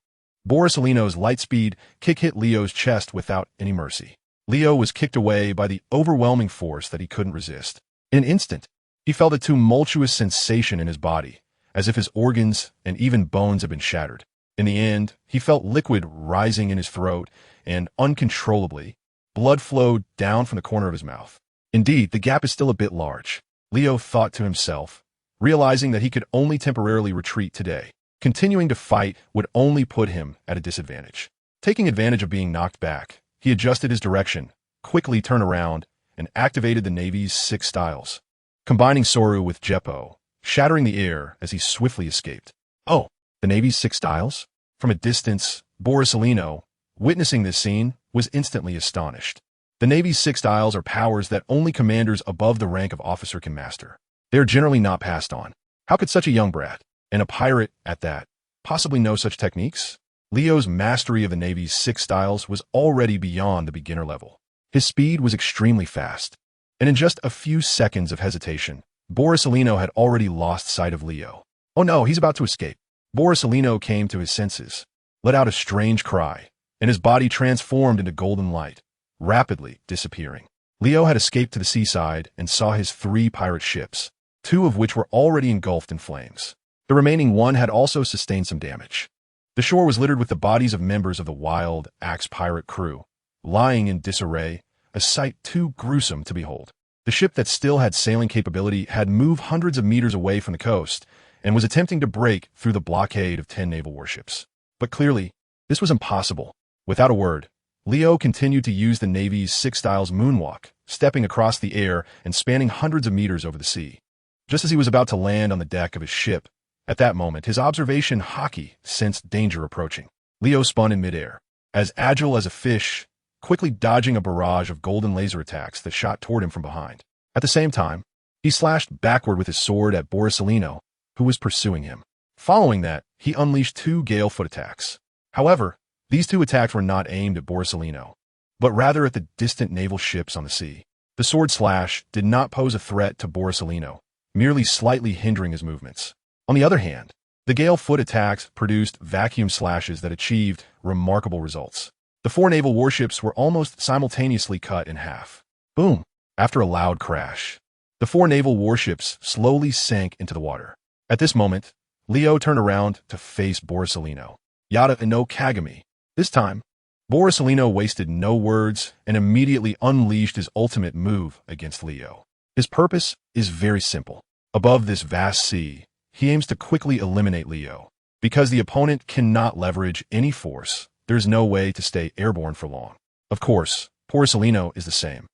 Borsalino's light speed kick hit Leo's chest without any mercy. Leo was kicked away by the overwhelming force that he couldn't resist. In an instant, he felt a tumultuous sensation in his body, as if his organs and even bones had been shattered. In the end, he felt liquid rising in his throat, and uncontrollably, blood flowed down from the corner of his mouth. Indeed, the gap is still a bit large, Leo thought to himself, realizing that he could only temporarily retreat today. Continuing to fight would only put him at a disadvantage. Taking advantage of being knocked back, he adjusted his direction, quickly turned around, and activated the Navy's 6 styles, combining Soru with Jeppo, shattering the air as he swiftly escaped. Oh, the Navy's 6 styles? From a distance, Borsalino, witnessing this scene, was instantly astonished. The Navy's 6 styles are powers that only commanders above the rank of officer can master. They are generally not passed on. How could such a young brat, and a pirate at that, possibly know such techniques? Leo's mastery of the Navy's 6 styles was already beyond the beginner level. His speed was extremely fast, and in just a few seconds of hesitation, Borsalino had already lost sight of Leo. Oh no, he's about to escape. Borsalino came to his senses, let out a strange cry, and his body transformed into golden light, rapidly disappearing. Leo had escaped to the seaside and saw his 3 pirate ships, 2 of which were already engulfed in flames. The remaining one had also sustained some damage. The shore was littered with the bodies of members of the wild axe pirate crew, lying in disarray, a sight too gruesome to behold. The ship that still had sailing capability had moved hundreds of meters away from the coast and was attempting to break through the blockade of 10 naval warships. But clearly, this was impossible. Without a word, Leo continued to use the Navy's 6 styles moonwalk, stepping across the air and spanning hundreds of meters over the sea. Just as he was about to land on the deck of his ship, at that moment, his observation Haki sensed danger approaching. Leo spun in midair, as agile as a fish, quickly dodging a barrage of golden laser attacks that shot toward him from behind. At the same time, he slashed backward with his sword at Borsalino, who was pursuing him. Following that, he unleashed 2 gale foot attacks. However, these 2 attacks were not aimed at Borsalino, but rather at the distant naval ships on the sea. The sword slash did not pose a threat to Borsalino, merely slightly hindering his movements. On the other hand, the gale foot attacks produced vacuum slashes that achieved remarkable results. The 4 naval warships were almost simultaneously cut in half. Boom! After a loud crash, the 4 naval warships slowly sank into the water. At this moment, Leo turned around to face Borsalino. Yada no Kagami. This time, Borsalino wasted no words and immediately unleashed his ultimate move against Leo. His purpose is very simple. Above this vast sea, he aims to quickly eliminate Leo. Because the opponent cannot leverage any force, there's no way to stay airborne for long. Of course, Borsalino is the same.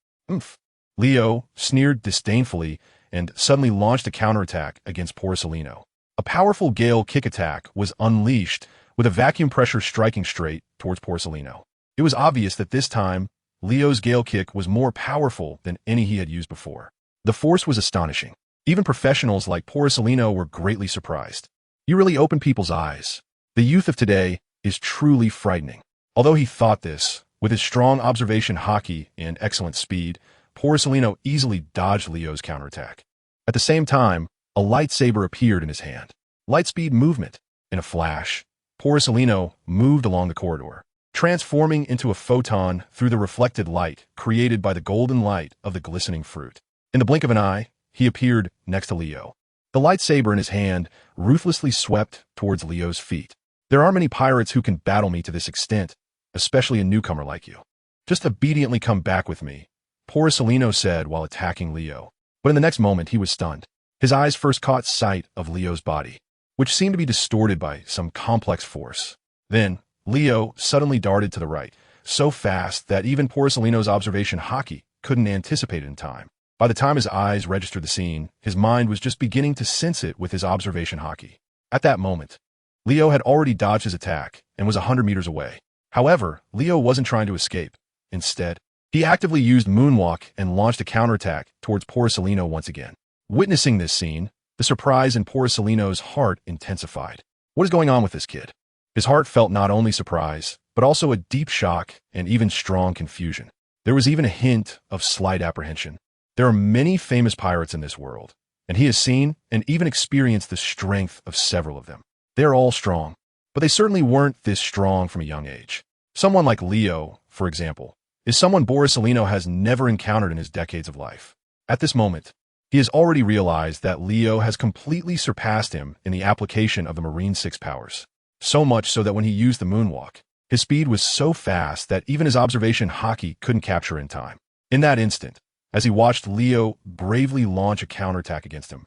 Leo sneered disdainfully and suddenly launched a counterattack against Borsalino. A powerful gale kick attack was unleashed, with a vacuum pressure striking straight towards Borsalino. It was obvious that this time, Leo's gale kick was more powerful than any he had used before. The force was astonishing. Even professionals like Borsalino were greatly surprised. You really open people's eyes. The youth of today is truly frightening. Although he thought this, with his strong observation Haki and excellent speed, Borsalino easily dodged Leo's counterattack. At the same time, a lightsaber appeared in his hand. Lightspeed movement. In a flash, Borsalino moved along the corridor, transforming into a photon through the reflected light created by the golden light of the glistening fruit. In the blink of an eye, he appeared next to Leo. The lightsaber in his hand ruthlessly swept towards Leo's feet. There are many pirates who can battle me to this extent, especially a newcomer like you. Just obediently come back with me, Borsalino said while attacking Leo. But in the next moment, he was stunned. His eyes first caught sight of Leo's body. which seemed to be distorted by some complex force. Then, Leo suddenly darted to the right, so fast that even Borsalino's observation Haki couldn't anticipate it in time. By the time his eyes registered the scene, his mind was just beginning to sense it with his observation Haki. At that moment, Leo had already dodged his attack and was 100 meters away. However, Leo wasn't trying to escape. Instead, he actively used Moonwalk and launched a counterattack towards Borsalino once again. Witnessing this scene, the surprise in Borsalino's heart intensified. What is going on with this kid? His heart felt not only surprise, but also a deep shock and even strong confusion. There was even a hint of slight apprehension. There are many famous pirates in this world, and he has seen and even experienced the strength of several of them. They are all strong, but they certainly weren't this strong from a young age. Someone like Leo, for example, is someone Borsalino has never encountered in his decades of life. At this moment, he has already realized that Leo has completely surpassed him in the application of the Marine 6 powers. So much so that when he used the Moonwalk, his speed was so fast that even his observation Haki couldn't capture in time. In that instant, as he watched Leo bravely launch a counterattack against him,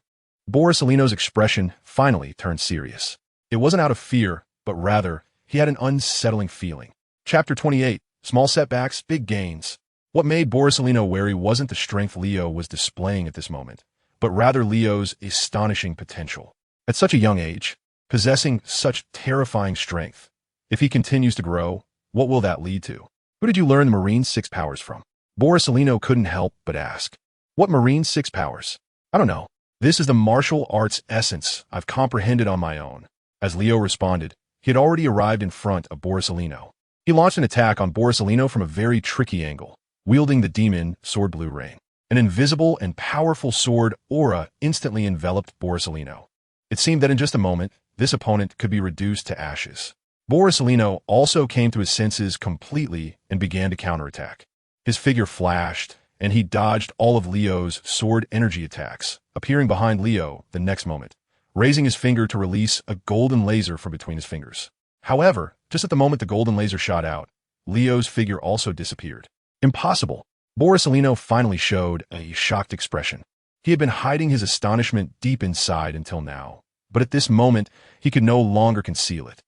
Borsalino's expression finally turned serious. It wasn't out of fear, but rather, he had an unsettling feeling. Chapter 28. Small setbacks, big gains. What made Borsalino wary wasn't the strength Leo was displaying at this moment, but rather Leo's astonishing potential. At such a young age, possessing such terrifying strength, if he continues to grow, what will that lead to? Who did you learn the Marine 6 powers from? Borsalino couldn't help but ask. What Marine 6 powers? I don't know. This is the martial arts essence I've comprehended on my own. As Leo responded, he had already arrived in front of Borsalino. He launched an attack on Borsalino from a very tricky angle, wielding the demon sword Blue Rain. An invisible and powerful sword aura instantly enveloped Borsalino. It seemed that in just a moment, this opponent could be reduced to ashes. Borsalino also came to his senses completely and began to counterattack. His figure flashed, and he dodged all of Leo's sword energy attacks, appearing behind Leo the next moment, raising his finger to release a golden laser from between his fingers. However, just at the moment the golden laser shot out, Leo's figure also disappeared. Impossible! Borsalino finally showed a shocked expression. He had been hiding his astonishment deep inside until now, but at this moment, he could no longer conceal it,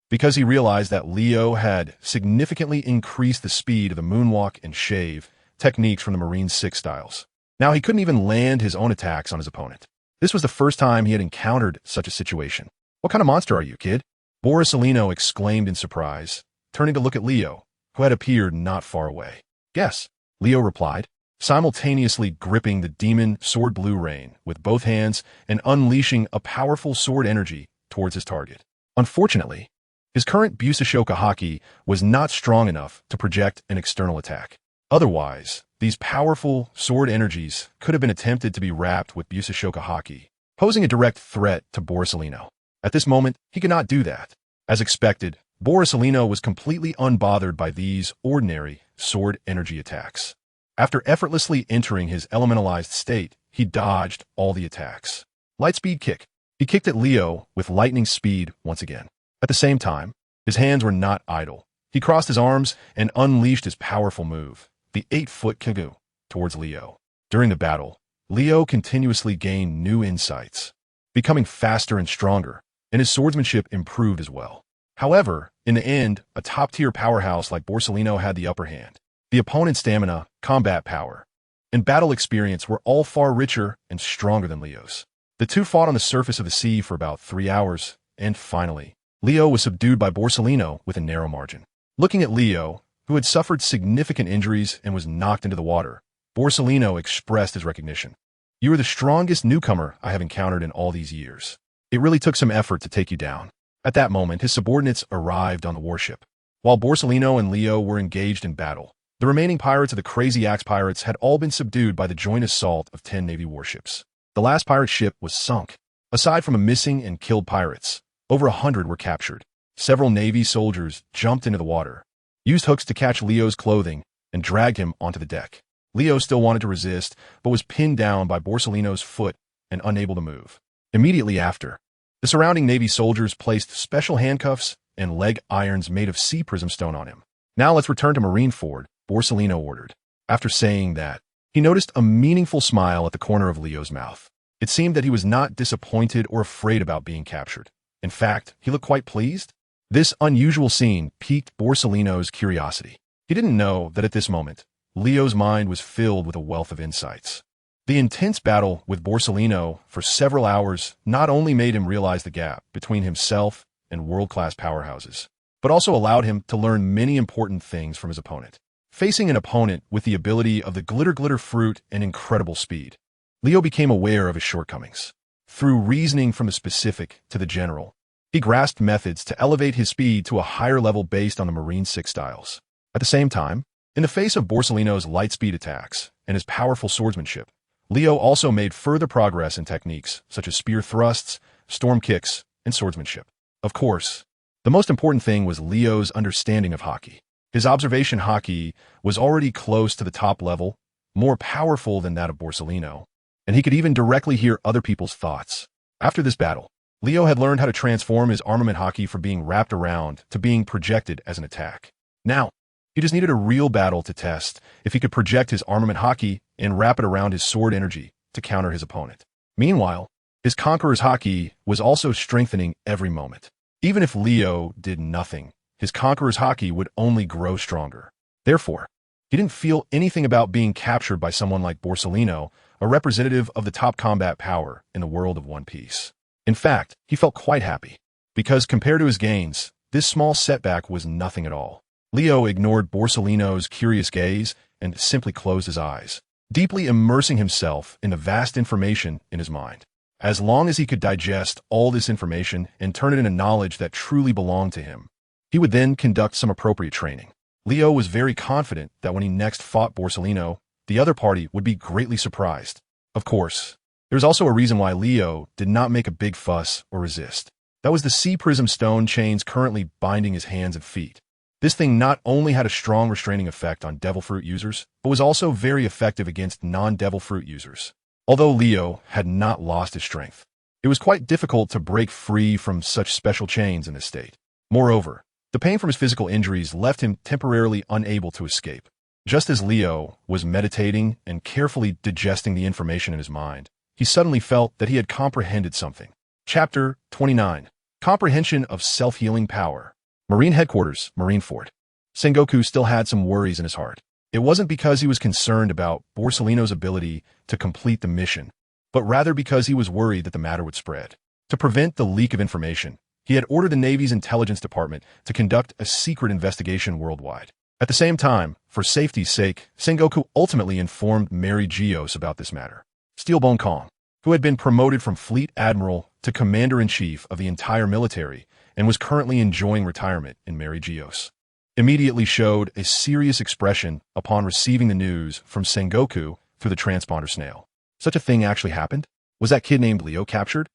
because he realized that Leo had significantly increased the speed of the Moonwalk and Shave techniques from the Marine 6 styles. Now he couldn't even land his own attacks on his opponent. This was the first time he had encountered such a situation. What kind of monster are you, kid? Borsalino exclaimed in surprise, turning to look at Leo, who had appeared not far away. Yes, Leo replied, simultaneously gripping the demon sword Blue Rain with both hands and unleashing a powerful sword energy towards his target. Unfortunately, his current Busashoka Haki was not strong enough to project an external attack. Otherwise, these powerful sword energies could have been attempted to be wrapped with Busashoka Haki, posing a direct threat to Borsalino. At this moment, he could not do that. As expected, Borsalino was completely unbothered by these ordinary sword energy attacks. After effortlessly entering his elementalized state, he dodged all the attacks. Lightspeed kick. He kicked at Leo with lightning speed once again. At the same time, his hands were not idle. He crossed his arms and unleashed his powerful move, the 8-foot Kagu, towards Leo. During the battle, Leo continuously gained new insights, becoming faster and stronger, and his swordsmanship improved as well. However, in the end, a top-tier powerhouse like Borsalino had the upper hand. The opponent's stamina, combat power, and battle experience were all far richer and stronger than Leo's. The two fought on the surface of the sea for about 3 hours, and finally, Leo was subdued by Borsalino with a narrow margin. Looking at Leo, who had suffered significant injuries and was knocked into the water, Borsalino expressed his recognition. You are the strongest newcomer I have encountered in all these years. It really took some effort to take you down. At that moment, his subordinates arrived on the warship. While Borsalino and Leo were engaged in battle, the remaining pirates of the Crazy Axe Pirates had all been subdued by the joint assault of 10 Navy warships. The last pirate ship was sunk. Aside from missing and killed pirates, over 100 were captured. Several Navy soldiers jumped into the water, used hooks to catch Leo's clothing, and dragged him onto the deck. Leo still wanted to resist, but was pinned down by Borsalino's foot and unable to move. Immediately after, the surrounding Navy soldiers placed special handcuffs and leg irons made of sea prism stone on him. Now let's return to Marineford, Borsalino ordered. After saying that, he noticed a meaningful smile at the corner of Leo's mouth. It seemed that he was not disappointed or afraid about being captured. In fact, he looked quite pleased. This unusual scene piqued Borsellino's curiosity. He didn't know that at this moment, Leo's mind was filled with a wealth of insights. The intense battle with Borsellino for several hours not only made him realize the gap between himself and world-class powerhouses, but also allowed him to learn many important things from his opponent. Facing an opponent with the ability of the glitter fruit and incredible speed, Leo became aware of his shortcomings. Through reasoning from the specific to the general, he grasped methods to elevate his speed to a higher level based on the Marine 6 styles. At the same time, in the face of Borsellino's light speed attacks and his powerful swordsmanship, Leo also made further progress in techniques such as spear thrusts, storm kicks, and swordsmanship. Of course, the most important thing was Leo's understanding of Haki. His observation Haki was already close to the top level, more powerful than that of Borsellino, and he could even directly hear other people's thoughts. After this battle, Leo had learned how to transform his armament Haki from being wrapped around to being projected as an attack. Now, he just needed a real battle to test if he could project his armament Haki and wrap it around his sword energy to counter his opponent. Meanwhile, his Conqueror's Haki was also strengthening every moment. Even if Leo did nothing, his Conqueror's Haki would only grow stronger. Therefore, he didn't feel anything about being captured by someone like Borsellino, a representative of the top combat power in the world of One Piece. In fact, he felt quite happy, because compared to his gains, this small setback was nothing at all. Leo ignored Borsellino's curious gaze and simply closed his eyes, deeply immersing himself in the vast information in his mind. As long as he could digest all this information and turn it into knowledge that truly belonged to him, he would then conduct some appropriate training. Leo was very confident that when he next fought Borsellino, the other party would be greatly surprised. Of course, there was also a reason why Leo did not make a big fuss or resist. That was the sea prism stone chains currently binding his hands and feet. This thing not only had a strong restraining effect on Devil Fruit users, but was also very effective against non-Devil Fruit users. Although Leo had not lost his strength, it was quite difficult to break free from such special chains in this state. Moreover, the pain from his physical injuries left him temporarily unable to escape. Just as Leo was meditating and carefully digesting the information in his mind, he suddenly felt that he had comprehended something. Chapter 29. Comprehension of Self-Healing Power. Marine Headquarters, Marineford. Sengoku still had some worries in his heart. It wasn't because he was concerned about Borsellino's ability to complete the mission, but rather because he was worried that the matter would spread. To prevent the leak of information, he had ordered the Navy's intelligence department to conduct a secret investigation worldwide. At the same time, for safety's sake, Sengoku ultimately informed Mary Geos about this matter. Steelbone Kong, who had been promoted from Fleet Admiral to Commander-in-Chief of the entire military and was currently enjoying retirement in Mary Geos, immediately showed a serious expression upon receiving the news from Sengoku through the transponder snail. Such a thing actually happened? Was that kid named Leo captured?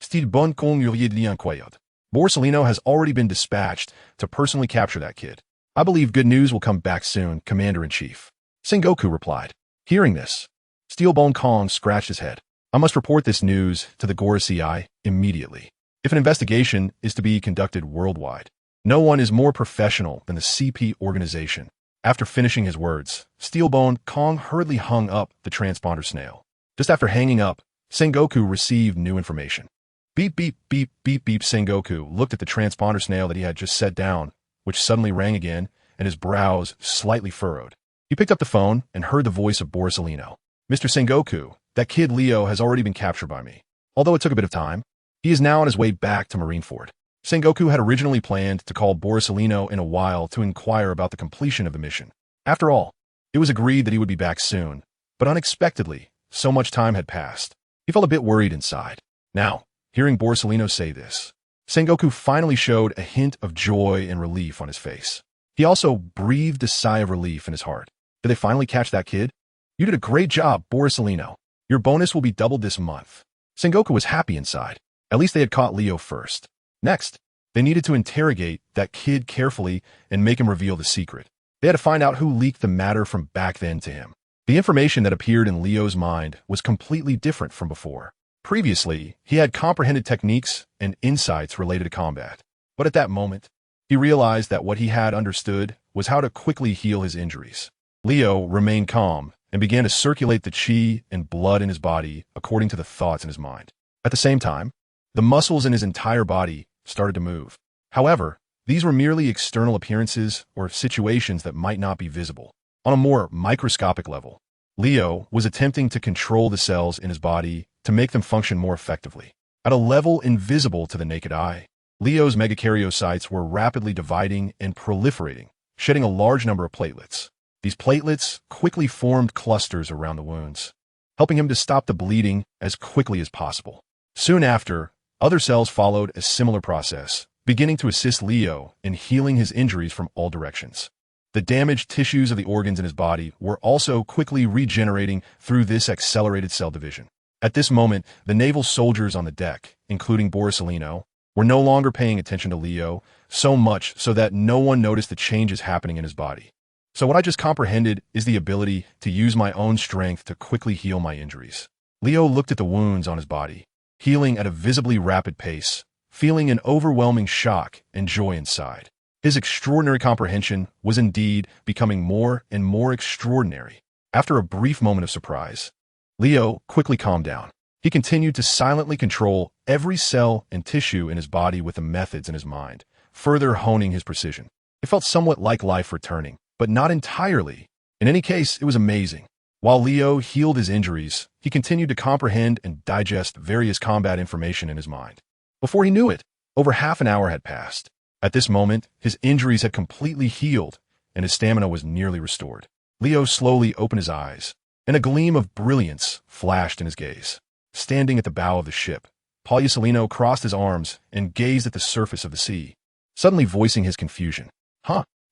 Steelbone Kong incroyable. Borsellino has already been dispatched to personally capture that kid. I believe good news will come back soon, Commander-in-Chief. Sengoku replied. Hearing this, Steelbone Kong scratched his head. I must report this news to the Gorosei immediately. If an investigation is to be conducted worldwide, no one is more professional than the CP organization. After finishing his words, Steelbone Kong hurriedly hung up the transponder snail. Just after hanging up, Sengoku received new information. Beep, beep, beep, beep, beep. Sengoku looked at the transponder snail that he had just set down, which suddenly rang again, and his brows slightly furrowed. He picked up the phone and heard the voice of Borsellino. Mr. Sengoku, that kid Leo has already been captured by me. Although it took a bit of time, he is now on his way back to Marineford. Sengoku had originally planned to call Borsellino in a while to inquire about the completion of the mission. After all, it was agreed that he would be back soon, but unexpectedly, so much time had passed. He felt a bit worried inside. Now, hearing Borsellino say this, Sengoku finally showed a hint of joy and relief on his face. He also breathed a sigh of relief in his heart. Did they finally catch that kid? You did a great job, Borsellino. Your bonus will be doubled this month. Sengoku was happy inside. At least they had caught Leo first. Next, they needed to interrogate that kid carefully and make him reveal the secret. They had to find out who leaked the matter from back then to him. The information that appeared in Leo's mind was completely different from before. Previously, he had comprehended techniques and insights related to combat. But at that moment, he realized that what he had understood was how to quickly heal his injuries. Leo remained calm and began to circulate the chi and blood in his body according to the thoughts in his mind. At the same time, the muscles in his entire body started to move. However, these were merely external appearances or situations that might not be visible. On a more microscopic level, Leo was attempting to control the cells in his body to make them function more effectively. At a level invisible to the naked eye, Leo's megakaryocytes were rapidly dividing and proliferating, shedding a large number of platelets. These platelets quickly formed clusters around the wounds, helping him to stop the bleeding as quickly as possible. Soon after, other cells followed a similar process, beginning to assist Leo in healing his injuries from all directions. The damaged tissues of the organs in his body were also quickly regenerating through this accelerated cell division. At this moment, the naval soldiers on the deck, including Borsalino, were no longer paying attention to Leo, so much so that no one noticed the changes happening in his body. So what I just comprehended is the ability to use my own strength to quickly heal my injuries. Leo looked at the wounds on his body, healing at a visibly rapid pace, feeling an overwhelming shock and joy inside. His extraordinary comprehension was indeed becoming more and more extraordinary. After a brief moment of surprise, Leo quickly calmed down. He continued to silently control every cell and tissue in his body with the methods in his mind, further honing his precision. It felt somewhat like life returning, but not entirely. In any case, it was amazing. While Leo healed his injuries, he continued to comprehend and digest various combat information in his mind. Before he knew it, over half an hour had passed. At this moment, his injuries had completely healed, and his stamina was nearly restored. Leo slowly opened his eyes, and a gleam of brilliance flashed in his gaze. Standing at the bow of the ship, Borsalino crossed his arms and gazed at the surface of the sea, suddenly voicing his confusion.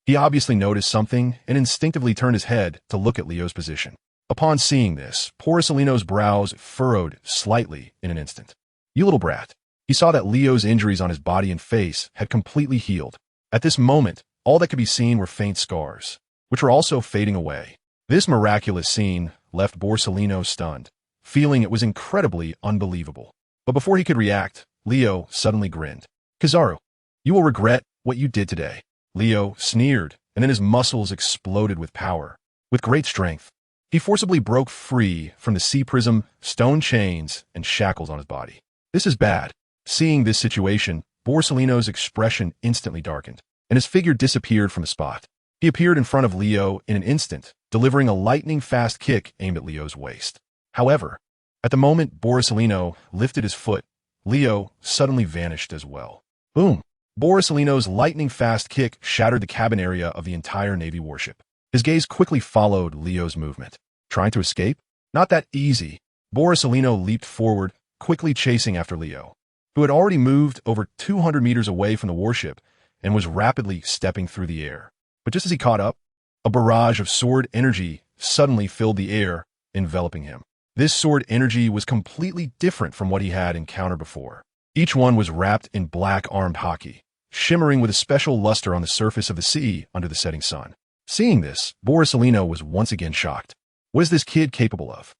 He obviously noticed something and instinctively turned his head to look at Leo's position. Upon seeing this, Borsalino's brows furrowed slightly in an instant. "You little brat." He saw that Leo's injuries on his body and face had completely healed. At this moment, all that could be seen were faint scars, which were also fading away. This miraculous scene left Borsalino stunned, feeling it was incredibly unbelievable. But before he could react, Leo suddenly grinned. "Kizaru, you will regret what you did today." Leo sneered, and then his muscles exploded with power. With great strength, he forcibly broke free from the sea prism, stone chains, and shackles on his body. "This is bad." Seeing this situation, Borsalino's expression instantly darkened, and his figure disappeared from the spot. He appeared in front of Leo in an instant, delivering a lightning-fast kick aimed at Leo's waist. However, at the moment Borsalino lifted his foot, Leo suddenly vanished as well. Boom! Borsalino's lightning-fast kick shattered the cabin area of the entire Navy warship. His gaze quickly followed Leo's movement. Trying to escape? Not that easy. Borsalino leaped forward, quickly chasing after Leo, who had already moved over 200 meters away from the warship and was rapidly stepping through the air. But just as he caught up, a barrage of sword energy suddenly filled the air, enveloping him. This sword energy was completely different from what he had encountered before. Each one was wrapped in black armed Haki, shimmering with a special luster on the surface of the sea under the setting sun. Seeing this, Borsalino was once again shocked. What is this kid capable of?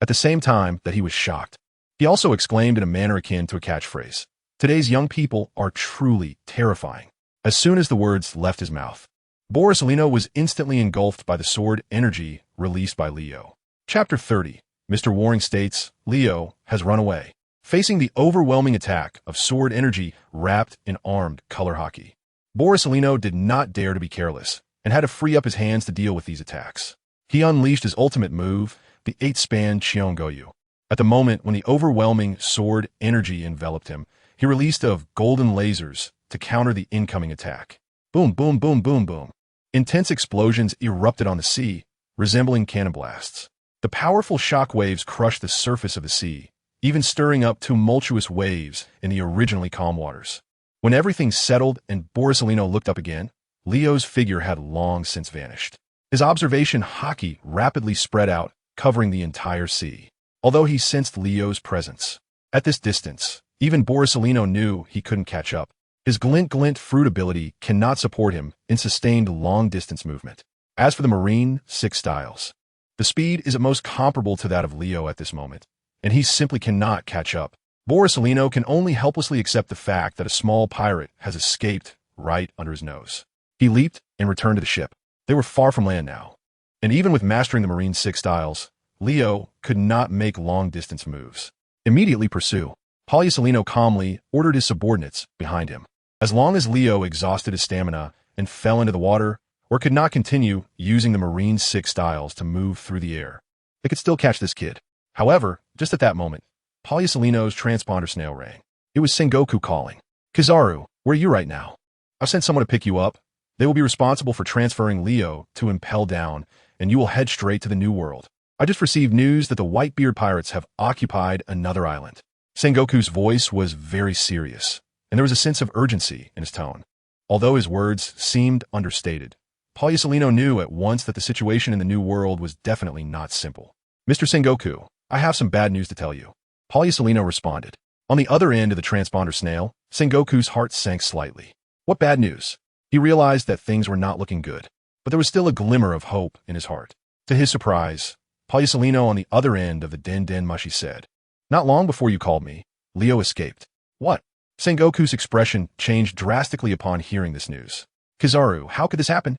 At the same time that he was shocked, he also exclaimed in a manner akin to a catchphrase, "Today's young people are truly terrifying." As soon as the words left his mouth, Borsalino was instantly engulfed by the sword energy released by Leo. Chapter 30. Mr. Waring states, Leo has run away, facing the overwhelming attack of sword energy wrapped in armed color Haki. Borsalino did not dare to be careless and had to free up his hands to deal with these attacks. He unleashed his ultimate move, the 8-span Chiongoyu. At the moment when the overwhelming sword energy enveloped him, he released of golden lasers to counter the incoming attack. Boom, boom, boom, boom, boom. Intense explosions erupted on the sea, resembling cannon blasts. The powerful shock waves crushed the surface of the sea, even stirring up tumultuous waves in the originally calm waters. When everything settled and Borsalino looked up again, Leo's figure had long since vanished. His observation Haki rapidly spread out, covering the entire sea, although he sensed Leo's presence. At this distance, even Borsalino knew he couldn't catch up. His glint fruit ability cannot support him in sustained long-distance movement. As for the Marine 6 styles, the speed is at most comparable to that of Leo at this moment, and he simply cannot catch up. Borsalino can only helplessly accept the fact that a small pirate has escaped right under his nose. He leaped and returned to the ship. They were far from land now, and even with mastering the Marine 6 styles, Leo could not make long-distance moves. Immediately pursue. Polyasilino calmly ordered his subordinates behind him. As long as Leo exhausted his stamina and fell into the water, or could not continue using the Marine 6 styles to move through the air, they could still catch this kid. However, just at that moment, Polyasilino's transponder snail rang. It was Sengoku calling. Kizaru, where are you right now? I've sent someone to pick you up. They will be responsible for transferring Leo to ImpelDown, and you will head straight to the New World. I just received news that the Whitebeard pirates have occupied another island. Sengoku's voice was very serious, and there was a sense of urgency in his tone. Although his words seemed understated, Polyasilino knew at once that the situation in the New World was definitely not simple. Mr. Sengoku, I have some bad news to tell you. Polyasilino responded. On the other end of the transponder snail, Sengoku's heart sank slightly. What bad news? He realized that things were not looking good, but there was still a glimmer of hope in his heart. To his surprise, Polyasilino on the other end of the Den Mushi said, Not long before you called me, Leo escaped. What? Sengoku's expression changed drastically upon hearing this news. Kizaru, how could this happen?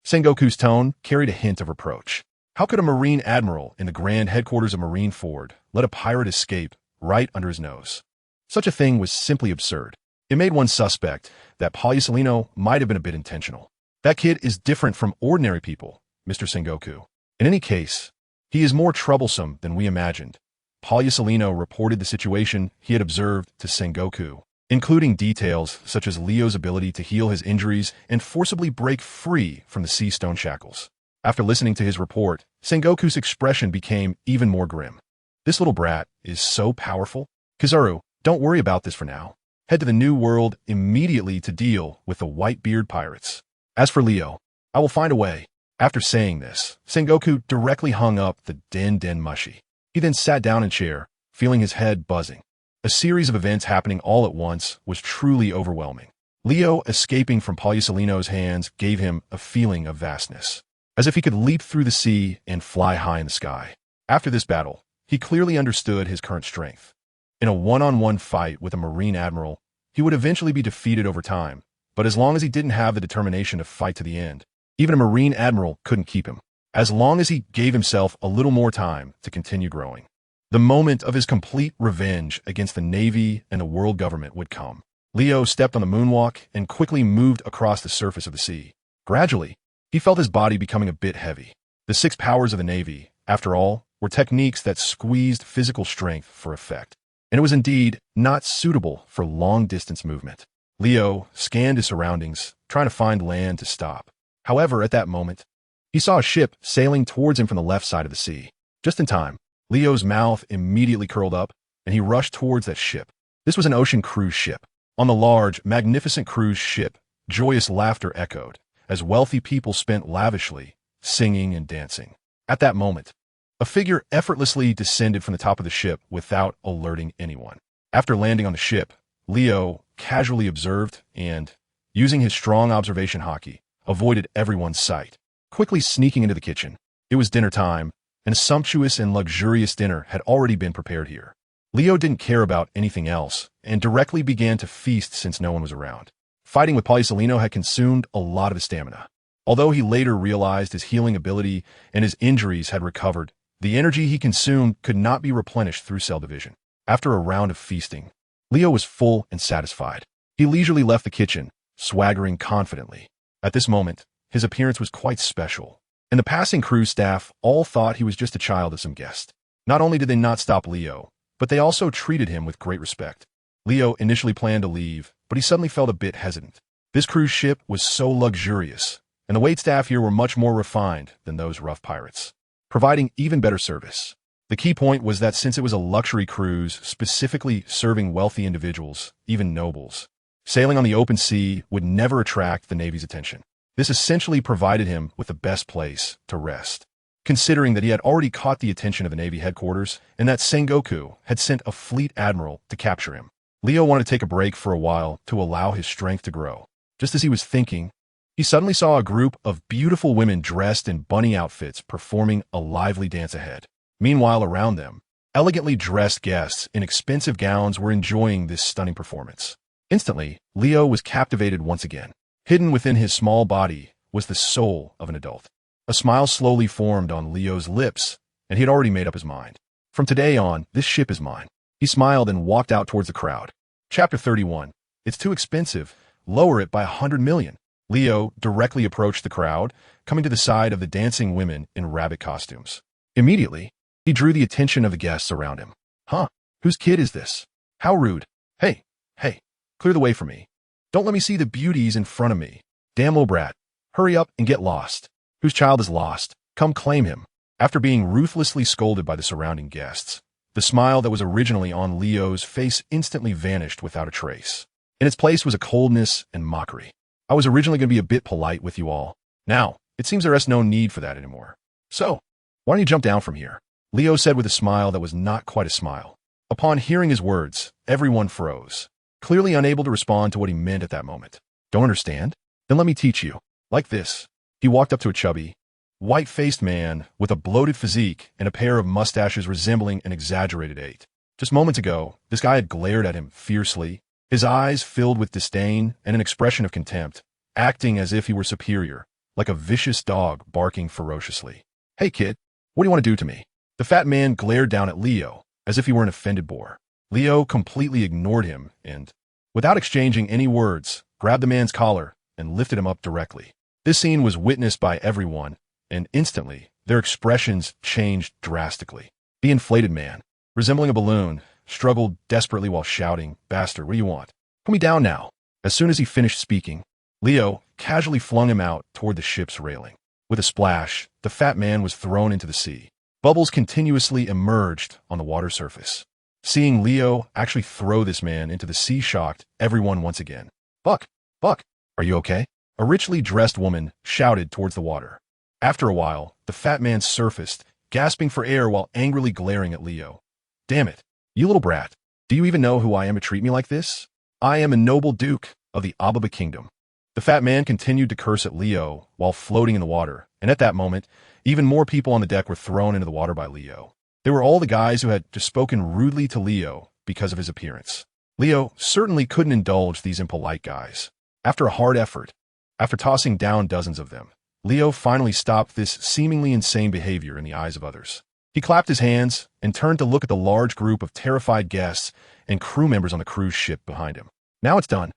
Sengoku's tone carried a hint of reproach. How could a Marine admiral in the grand headquarters of Marine Ford let a pirate escape right under his nose? Such a thing was simply absurd. It made one suspect that Polyasilino might have been a bit intentional. That kid is different from ordinary people, Mr. Sengoku. In any case, he is more troublesome than we imagined. Polyasilino reported the situation he had observed to Sengoku, including details such as Leo's ability to heal his injuries and forcibly break free from the sea stone shackles. After listening to his report, Sengoku's expression became even more grim. This little brat is so powerful. Kizaru, don't worry about this for now. Head to the New World immediately to deal with the Whitebeard pirates. As for Leo, I will find a way. After saying this, Sengoku directly hung up the Den Mushi. He then sat down in a chair, feeling his head buzzing. A series of events happening all at once was truly overwhelming. Leo escaping from Polyasilino's hands gave him a feeling of vastness, as if he could leap through the sea and fly high in the sky. After this battle, he clearly understood his current strength. In a one-on-one fight with a Marine admiral, he would eventually be defeated over time, but as long as he didn't have the determination to fight to the end, even a Marine admiral couldn't keep him, as long as he gave himself a little more time to continue growing. The moment of his complete revenge against the Navy and the world government would come. Leo stepped on the moonwalk and quickly moved across the surface of the sea. Gradually, he felt his body becoming a bit heavy. The 6 powers of the Navy, after all, were techniques that squeezed physical strength for effect, and it was indeed not suitable for long-distance movement. Leo scanned his surroundings, trying to find land to stop. However, at that moment, he saw a ship sailing towards him from the left side of the sea. Just in time, Leo's mouth immediately curled up, and he rushed towards that ship. This was an ocean cruise ship. On the large, magnificent cruise ship, joyous laughter echoed, as wealthy people spent lavishly, singing and dancing. At that moment, a figure effortlessly descended from the top of the ship without alerting anyone. After landing on the ship, Leo casually observed and, using his strong observation Haki, avoided everyone's sight. Quickly sneaking into the kitchen, it was dinner time, and a sumptuous and luxurious dinner had already been prepared here. Leo didn't care about anything else, and directly began to feast since no one was around. Fighting with Polyasilino had consumed a lot of his stamina. Although he later realized his healing ability and his injuries had recovered, the energy he consumed could not be replenished through cell division. After a round of feasting, Leo was full and satisfied. He leisurely left the kitchen, swaggering confidently. At this moment, his appearance was quite special, and the passing crew staff all thought he was just a child of some guest. Not only did they not stop Leo, but they also treated him with great respect. Leo initially planned to leave, but he suddenly felt a bit hesitant. This cruise ship was so luxurious, and the waitstaff here were much more refined than those rough pirates, providing even better service. The key point was that since it was a luxury cruise specifically serving wealthy individuals, even nobles, sailing on the open sea would never attract the Navy's attention. This essentially provided him with the best place to rest, considering that he had already caught the attention of the Navy headquarters and that Sengoku had sent a fleet admiral to capture him. Leo wanted to take a break for a while to allow his strength to grow. Just as he was thinking, he suddenly saw a group of beautiful women dressed in bunny outfits performing a lively dance ahead. Meanwhile, around them, elegantly dressed guests in expensive gowns were enjoying this stunning performance. Instantly, Leo was captivated once again. Hidden within his small body was the soul of an adult. A smile slowly formed on Leo's lips, and he had already made up his mind. From today on, this ship is mine. He smiled and walked out towards the crowd. Chapter 31. It's too expensive. Lower it by 100 million. Leo directly approached the crowd, coming to the side of the dancing women in rabbit costumes. Immediately, he drew the attention of the guests around him. Huh? Whose kid is this? How rude. Hey, clear the way for me. Don't let me see the beauties in front of me. Damn little brat. Hurry up and get lost. Whose child is lost? Come claim him. After being ruthlessly scolded by the surrounding guests, the smile that was originally on Leo's face instantly vanished without a trace. In its place was a coldness and mockery. I was originally going to be a bit polite with you all. Now, it seems there is no need for that anymore. So, why don't you jump down from here? Leo said with a smile that was not quite a smile. Upon hearing his words, everyone froze, clearly unable to respond to what he meant at that moment. Don't understand? Then let me teach you. Like this. He walked up to a chubby, white-faced man with a bloated physique and a pair of mustaches resembling an exaggerated 8. Just moments ago, this guy had glared at him fiercely, his eyes filled with disdain and an expression of contempt, acting as if he were superior, like a vicious dog barking ferociously. Hey kid, what do you want to do to me? The fat man glared down at Leo, as if he were an offended boar. Leo completely ignored him and, without exchanging any words, grabbed the man's collar and lifted him up directly. This scene was witnessed by everyone, and instantly, their expressions changed drastically. The inflated man, resembling a balloon, struggled desperately while shouting, "Bastard, what do you want? Put me down now." As soon as he finished speaking, Leo casually flung him out toward the ship's railing. With a splash, the fat man was thrown into the sea. Bubbles continuously emerged on the water surface. Seeing Leo actually throw this man into the sea shocked everyone once again. Buck, are you okay?" A richly dressed woman shouted towards the water. After a while, the fat man surfaced, gasping for air while angrily glaring at Leo. "Damn it, you little brat. Do you even know who I am to treat me like this? I am a noble duke of the Ababa kingdom." The fat man continued to curse at Leo while floating in the water, and at that moment, even more people on the deck were thrown into the water by Leo. They were all the guys who had just spoken rudely to Leo because of his appearance. Leo certainly couldn't indulge these impolite guys. After a hard effort, after tossing down dozens of them, Leo finally stopped this seemingly insane behavior in the eyes of others. He clapped his hands and turned to look at the large group of terrified guests and crew members on the cruise ship behind him. Now it's done.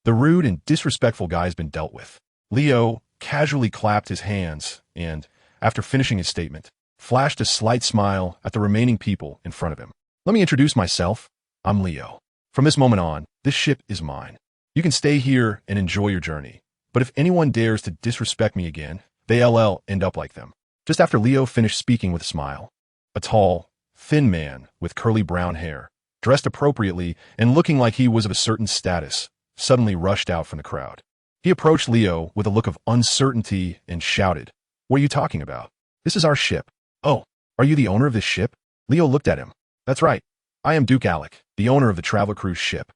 The rude and disrespectful guy has been dealt with. Leo casually clapped his hands and, after finishing his statement, flashed a slight smile at the remaining people in front of him. "Let me introduce myself. I'm Leo. From this moment on, this ship is mine. You can stay here and enjoy your journey. But if anyone dares to disrespect me again, they'll end up like them." Just after Leo finished speaking with a smile, a tall, thin man with curly brown hair, dressed appropriately and looking like he was of a certain status, suddenly rushed out from the crowd. He approached Leo with a look of uncertainty and shouted, "What are you talking about? This is our ship." "Oh, are you the owner of this ship?" Leo looked at him. "That's right. I am Duke Alec, the owner of the Traveler Cruise ship."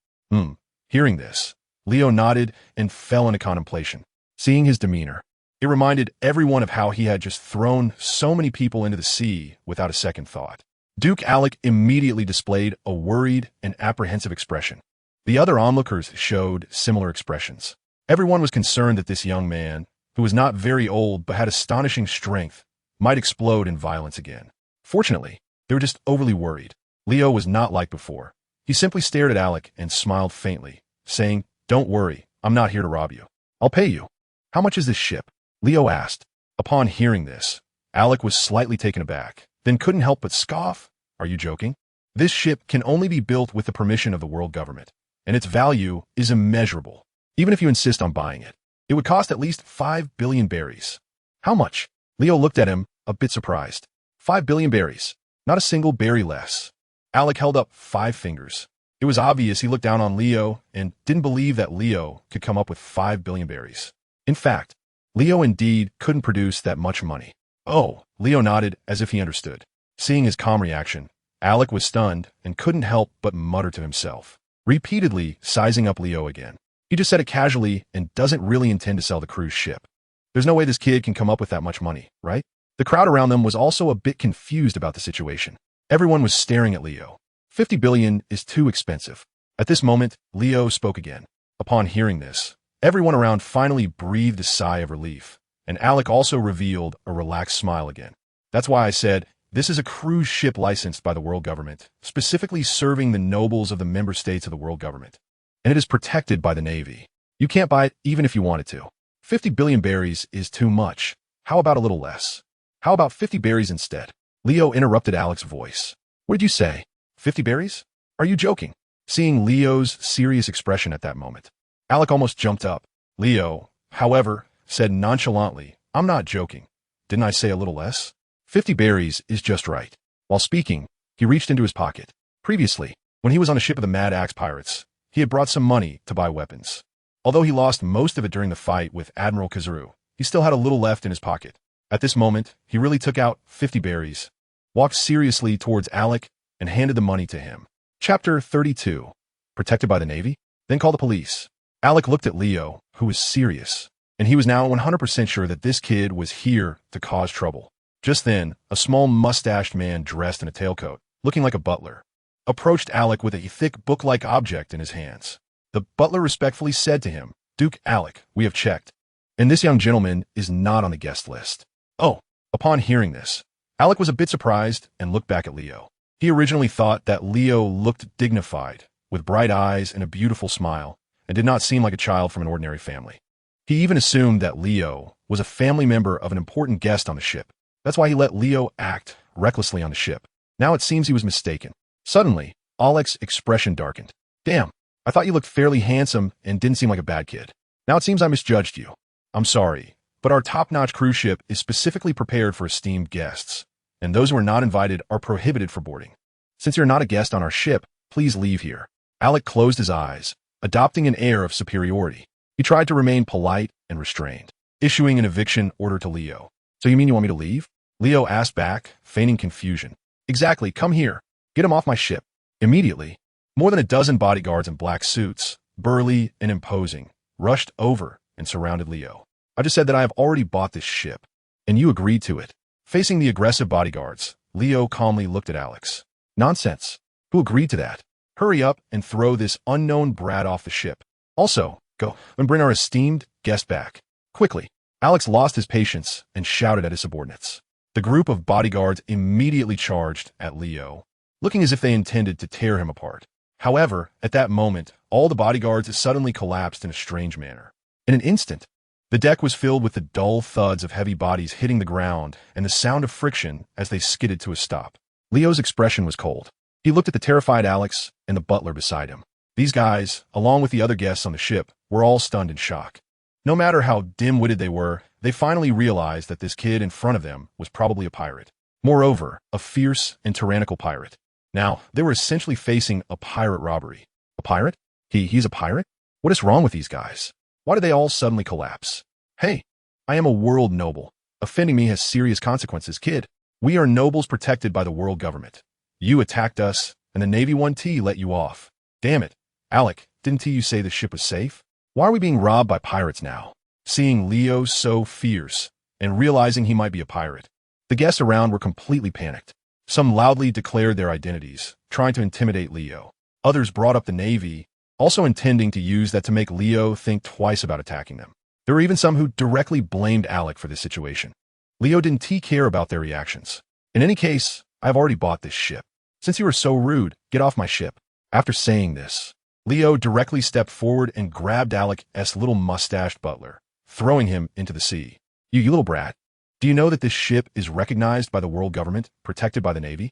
Hearing this, Leo nodded and fell into contemplation. Seeing his demeanor, it reminded everyone of how he had just thrown so many people into the sea without a second thought. Duke Alec immediately displayed a worried and apprehensive expression. The other onlookers showed similar expressions. Everyone was concerned that this young man, who was not very old but had astonishing strength, might explode in violence again. Fortunately, they were just overly worried. Leo was not like before. He simply stared at Alec and smiled faintly, saying, "Don't worry, I'm not here to rob you. I'll pay you." "How much is this ship?" Leo asked. Upon hearing this, Alec was slightly taken aback, then couldn't help but scoff. "Are you joking? This ship can only be built with the permission of the world government, and its value is immeasurable. Even if you insist on buying it, it would cost at least 5 billion berries. "How much?" Leo looked at him, a bit surprised. 5 billion berries. Not a single berry less. Alec held up 5 fingers. It was obvious he looked down on Leo and didn't believe that Leo could come up with 5 billion berries. In fact, Leo indeed couldn't produce that much money. "Oh," Leo nodded as if he understood. Seeing his calm reaction, Alec was stunned and couldn't help but mutter to himself, repeatedly sizing up Leo again. He just said it casually and doesn't really intend to sell the cruise ship. There's no way this kid can come up with that much money, right? The crowd around them was also a bit confused about the situation. Everyone was staring at Leo. 50 billion is too expensive. At this moment, Leo spoke again. Upon hearing this, everyone around finally breathed a sigh of relief, and Alec also revealed a relaxed smile again. "That's why I said, This is a cruise ship licensed by the world government, specifically serving the nobles of the member states of the world government. And it is protected by the Navy. You can't buy it even if you wanted to. 50 billion berries is too much. How about a little less? How about 50 berries instead? Leo interrupted Alex's voice. What did you say? 50 berries? Are you joking? Seeing Leo's serious expression at that moment, Alec almost jumped up. Leo, however, said nonchalantly, I'm not joking. Didn't I say a little less? 50 berries is just right. While speaking, he reached into his pocket. Previously, when he was on a ship of the Mad Axe pirates, he had brought some money to buy weapons. Although he lost most of it during the fight with Admiral Kazuru, he still had a little left in his pocket. At this moment, he really took out 50 berries, walked seriously towards Alec, and handed the money to him. Chapter 32. Protected by the Navy? Then call the police. Alec looked at Leo, who was serious, and he was now 100% sure that this kid was here to cause trouble. Just then, a small mustached man dressed in a tailcoat, looking like a butler, approached Alec with a thick book-like object in his hands. The butler respectfully said to him, Duke Alec, we have checked, and this young gentleman is not on the guest list. Oh, upon hearing this, Alec was a bit surprised and looked back at Leo. He originally thought that Leo looked dignified, with bright eyes and a beautiful smile, and did not seem like a child from an ordinary family. He even assumed that Leo was a family member of an important guest on the ship. That's why he let Leo act recklessly on the ship. Now it seems he was mistaken. Suddenly, Alec's expression darkened. Damn, I thought you looked fairly handsome and didn't seem like a bad kid. Now it seems I misjudged you. I'm sorry, but our top-notch cruise ship is specifically prepared for esteemed guests, and those who are not invited are prohibited for boarding. Since you're not a guest on our ship, please leave here. Alec closed his eyes, adopting an air of superiority. He tried to remain polite and restrained, issuing an eviction order to Leo. So you mean you want me to leave? Leo asked back, feigning confusion. Exactly, come here. Get him off my ship. Immediately, more than a dozen bodyguards in black suits, burly and imposing, rushed over and surrounded Leo. I just said that I have already bought this ship, and you agreed to it. Facing the aggressive bodyguards, Leo calmly looked at Alex. Nonsense. Who agreed to that? Hurry up and throw this unknown brat off the ship. Also, go and bring our esteemed guest back. Quickly. Alex lost his patience and shouted at his subordinates. The group of bodyguards immediately charged at Leo, looking as if they intended to tear him apart. However, at that moment, all the bodyguards suddenly collapsed in a strange manner. In an instant, the deck was filled with the dull thuds of heavy bodies hitting the ground and the sound of friction as they skidded to a stop. Leo's expression was cold. He looked at the terrified Alex and the butler beside him. These guys, along with the other guests on the ship, were all stunned in shock. No matter how dim-witted they were, they finally realized that this kid in front of them was probably a pirate. Moreover, a fierce and tyrannical pirate. Now, they were essentially facing a pirate robbery. A pirate? He's a pirate? What is wrong with these guys? Why did they all suddenly collapse? Hey, I am a world noble. Offending me has serious consequences, kid. We are nobles protected by the world government. You attacked us, and the Navy 1T let you off. Damn it. Alec, didn't you say the ship was safe? Why are we being robbed by pirates now? Seeing Leo so fierce, and realizing he might be a pirate, the guests around were completely panicked. Some loudly declared their identities, trying to intimidate Leo. Others brought up the Navy, also intending to use that to make Leo think twice about attacking them. There were even some who directly blamed Alec for this situation. Leo didn't care about their reactions. In any case, I've already bought this ship. Since you were so rude, get off my ship. After saying this, Leo directly stepped forward and grabbed Alec's little mustached butler, throwing him into the sea. You little brat. Do you know that this ship is recognized by the world government, protected by the Navy?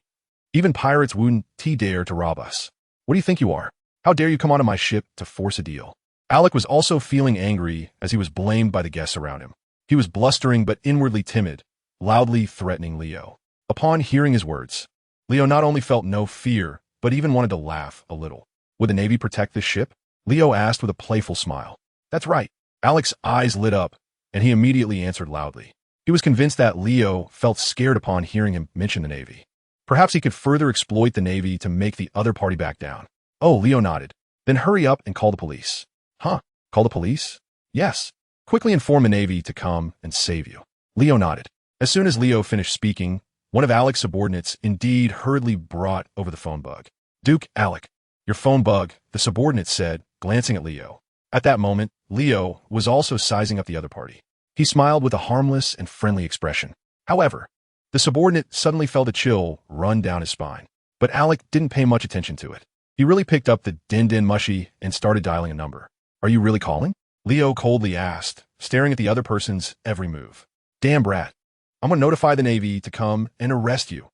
Even pirates wouldn't dare to rob us. What do you think you are? How dare you come onto my ship to force a deal? Alec was also feeling angry as he was blamed by the guests around him. He was blustering but inwardly timid, loudly threatening Leo. Upon hearing his words, Leo not only felt no fear, but even wanted to laugh a little. Would the Navy protect this ship? Leo asked with a playful smile. That's right. Alec's eyes lit up, and he immediately answered loudly. He was convinced that Leo felt scared upon hearing him mention the Navy. Perhaps he could further exploit the Navy to make the other party back down. Oh, Leo nodded. Then hurry up and call the police. Huh? Call the police? Yes. Quickly inform the Navy to come and save you. Leo nodded. As soon as Leo finished speaking, one of Alec's subordinates indeed hurriedly brought over the phone bug. Duke Alec, your phone bug, the subordinate said, glancing at Leo. At that moment, Leo was also sizing up the other party. He smiled with a harmless and friendly expression. However, The subordinate suddenly felt a chill run down his spine. But Alec didn't pay much attention to it. He really picked up the din-din mushy and started dialing a number. "Are you really calling?" Leo coldly asked, staring at the other person's every move. "Damn brat. I'm going to notify the Navy to come and arrest you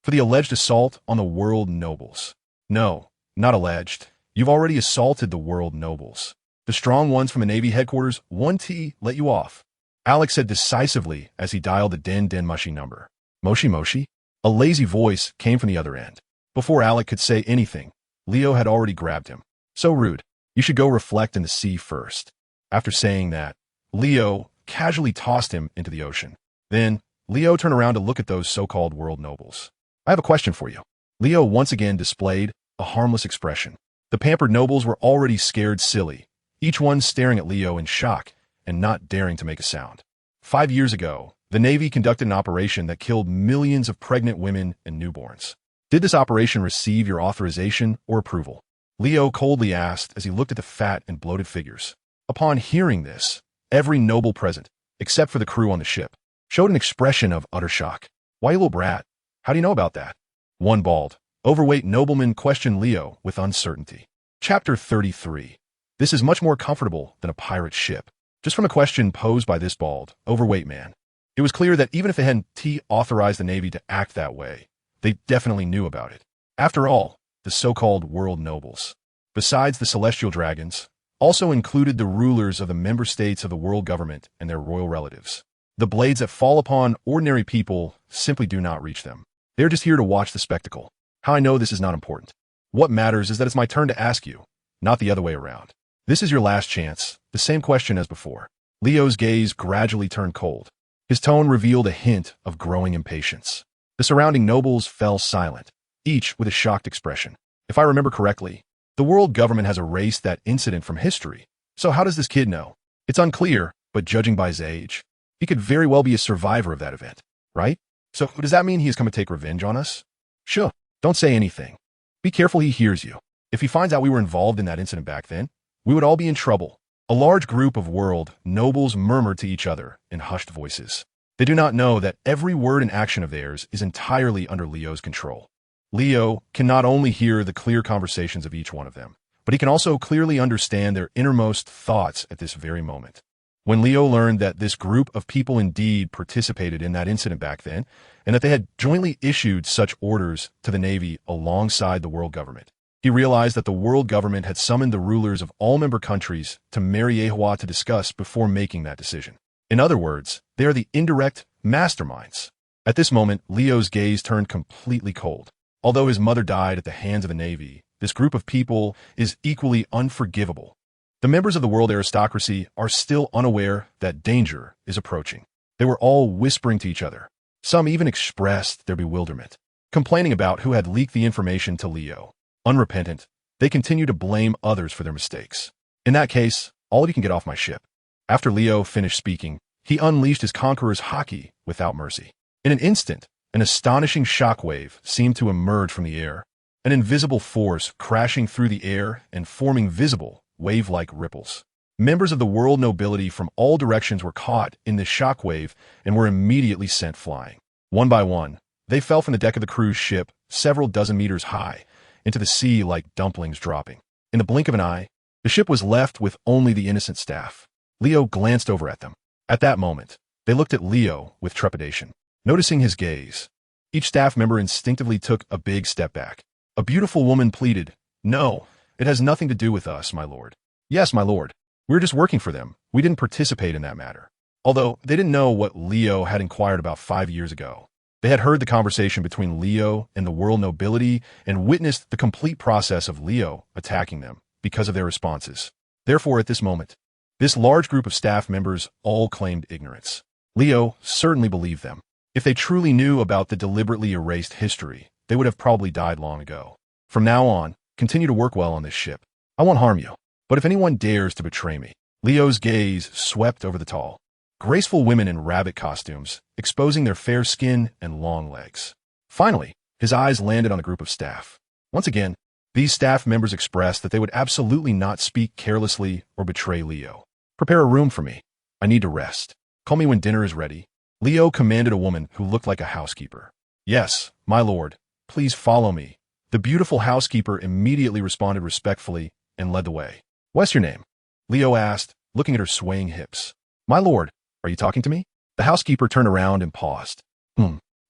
for the alleged assault on the world nobles." "No, not alleged. You've already assaulted the world nobles. The strong ones from the Navy headquarters 1T let you off," Alex said decisively as he dialed the din-din mushy number. "Moshi Moshi?" A lazy voice came from the other end. Before Alec could say anything, Leo had already grabbed him. "So rude. You should go reflect in the sea first." After saying that, Leo casually tossed him into the ocean. Then, Leo turned around to look at those so-called world nobles. "I have a question for you." Leo once again displayed a harmless expression. The pampered nobles were already scared silly, each one staring at Leo in shock and not daring to make a sound. 5 years ago, the Navy conducted an operation that killed millions of pregnant women and newborns. Did this operation receive your authorization or approval? Leo coldly asked as he looked at the fat and bloated figures. Upon hearing this, every noble present, except for the crew on the ship, showed an expression of utter shock. "Why, you little brat? How do you know about that?" One bald, overweight nobleman questioned Leo with uncertainty. Chapter 33. This is much more comfortable than a pirate ship. Just from a question posed by this bald, overweight man, it was clear that even if they hadn't authorized the Navy to act that way, they definitely knew about it. After all, the so-called world nobles, besides the celestial dragons, also included the rulers of the member states of the world government and their royal relatives. The blades that fall upon ordinary people simply do not reach them. They're just here to watch the spectacle. How I know this is not important. What matters is that it's my turn to ask you, not the other way around. This is your last chance, the same question as before. Leo's gaze gradually turned cold. His tone revealed a hint of growing impatience. The surrounding nobles fell silent, each with a shocked expression. If I remember correctly, the world government has erased that incident from history. So how does this kid know? It's unclear, but judging by his age, he could very well be a survivor of that event, right? So does that mean he has come to take revenge on us? Sure, don't say anything. Be careful he hears you. If he finds out we were involved in that incident back then, we would all be in trouble. A large group of world nobles murmured to each other in hushed voices. They do not know that every word and action of theirs is entirely under Leo's control. Leo can not only hear the clear conversations of each one of them, but he can also clearly understand their innermost thoughts at this very moment. When Leo learned that this group of people indeed participated in that incident back then, and that they had jointly issued such orders to the Navy alongside the world government, he realized that the world government had summoned the rulers of all member countries to Mariejoa to discuss before making that decision. In other words, they are the indirect masterminds. At this moment, Leo's gaze turned completely cold. Although his mother died at the hands of the Navy, this group of people is equally unforgivable. The members of the world aristocracy are still unaware that danger is approaching. They were all whispering to each other. Some even expressed their bewilderment, complaining about who had leaked the information to Leo. Unrepentant, they continue to blame others for their mistakes. In that case, all of you can get off my ship. After Leo finished speaking, he unleashed his Conqueror's Haki without mercy. In an instant, an astonishing shockwave seemed to emerge from the air, an invisible force crashing through the air and forming visible, wave-like ripples. Members of the world nobility from all directions were caught in this shockwave and were immediately sent flying. One by one, they fell from the deck of the cruise ship, several dozen meters high, into the sea like dumplings dropping. In the blink of an eye, the ship was left with only the innocent staff. Leo glanced over at them. At that moment, they looked at Leo with trepidation. Noticing his gaze, each staff member instinctively took a big step back. A beautiful woman pleaded, "No, it has nothing to do with us, my lord." "Yes, my lord. We're just working for them. We didn't participate in that matter." Although they didn't know what Leo had inquired about 5 years ago, they had heard the conversation between Leo and the world nobility and witnessed the complete process of Leo attacking them because of their responses. Therefore, at this moment, this large group of staff members all claimed ignorance. Leo certainly believed them. If they truly knew about the deliberately erased history, they would have probably died long ago. From now on, continue to work well on this ship. I won't harm you, but if anyone dares to betray me. Leo's gaze swept over the tall, graceful women in rabbit costumes, exposing their fair skin and long legs. Finally, his eyes landed on a group of staff. Once again, these staff members expressed that they would absolutely not speak carelessly or betray Leo. "Prepare a room for me. I need to rest. Call me when dinner is ready." Leo commanded a woman who looked like a housekeeper. Yes, my lord. Please follow me. The beautiful housekeeper immediately responded respectfully and led the way. What's your name? Leo asked, looking at her swaying hips. My lord, are you talking to me? The housekeeper turned around and paused.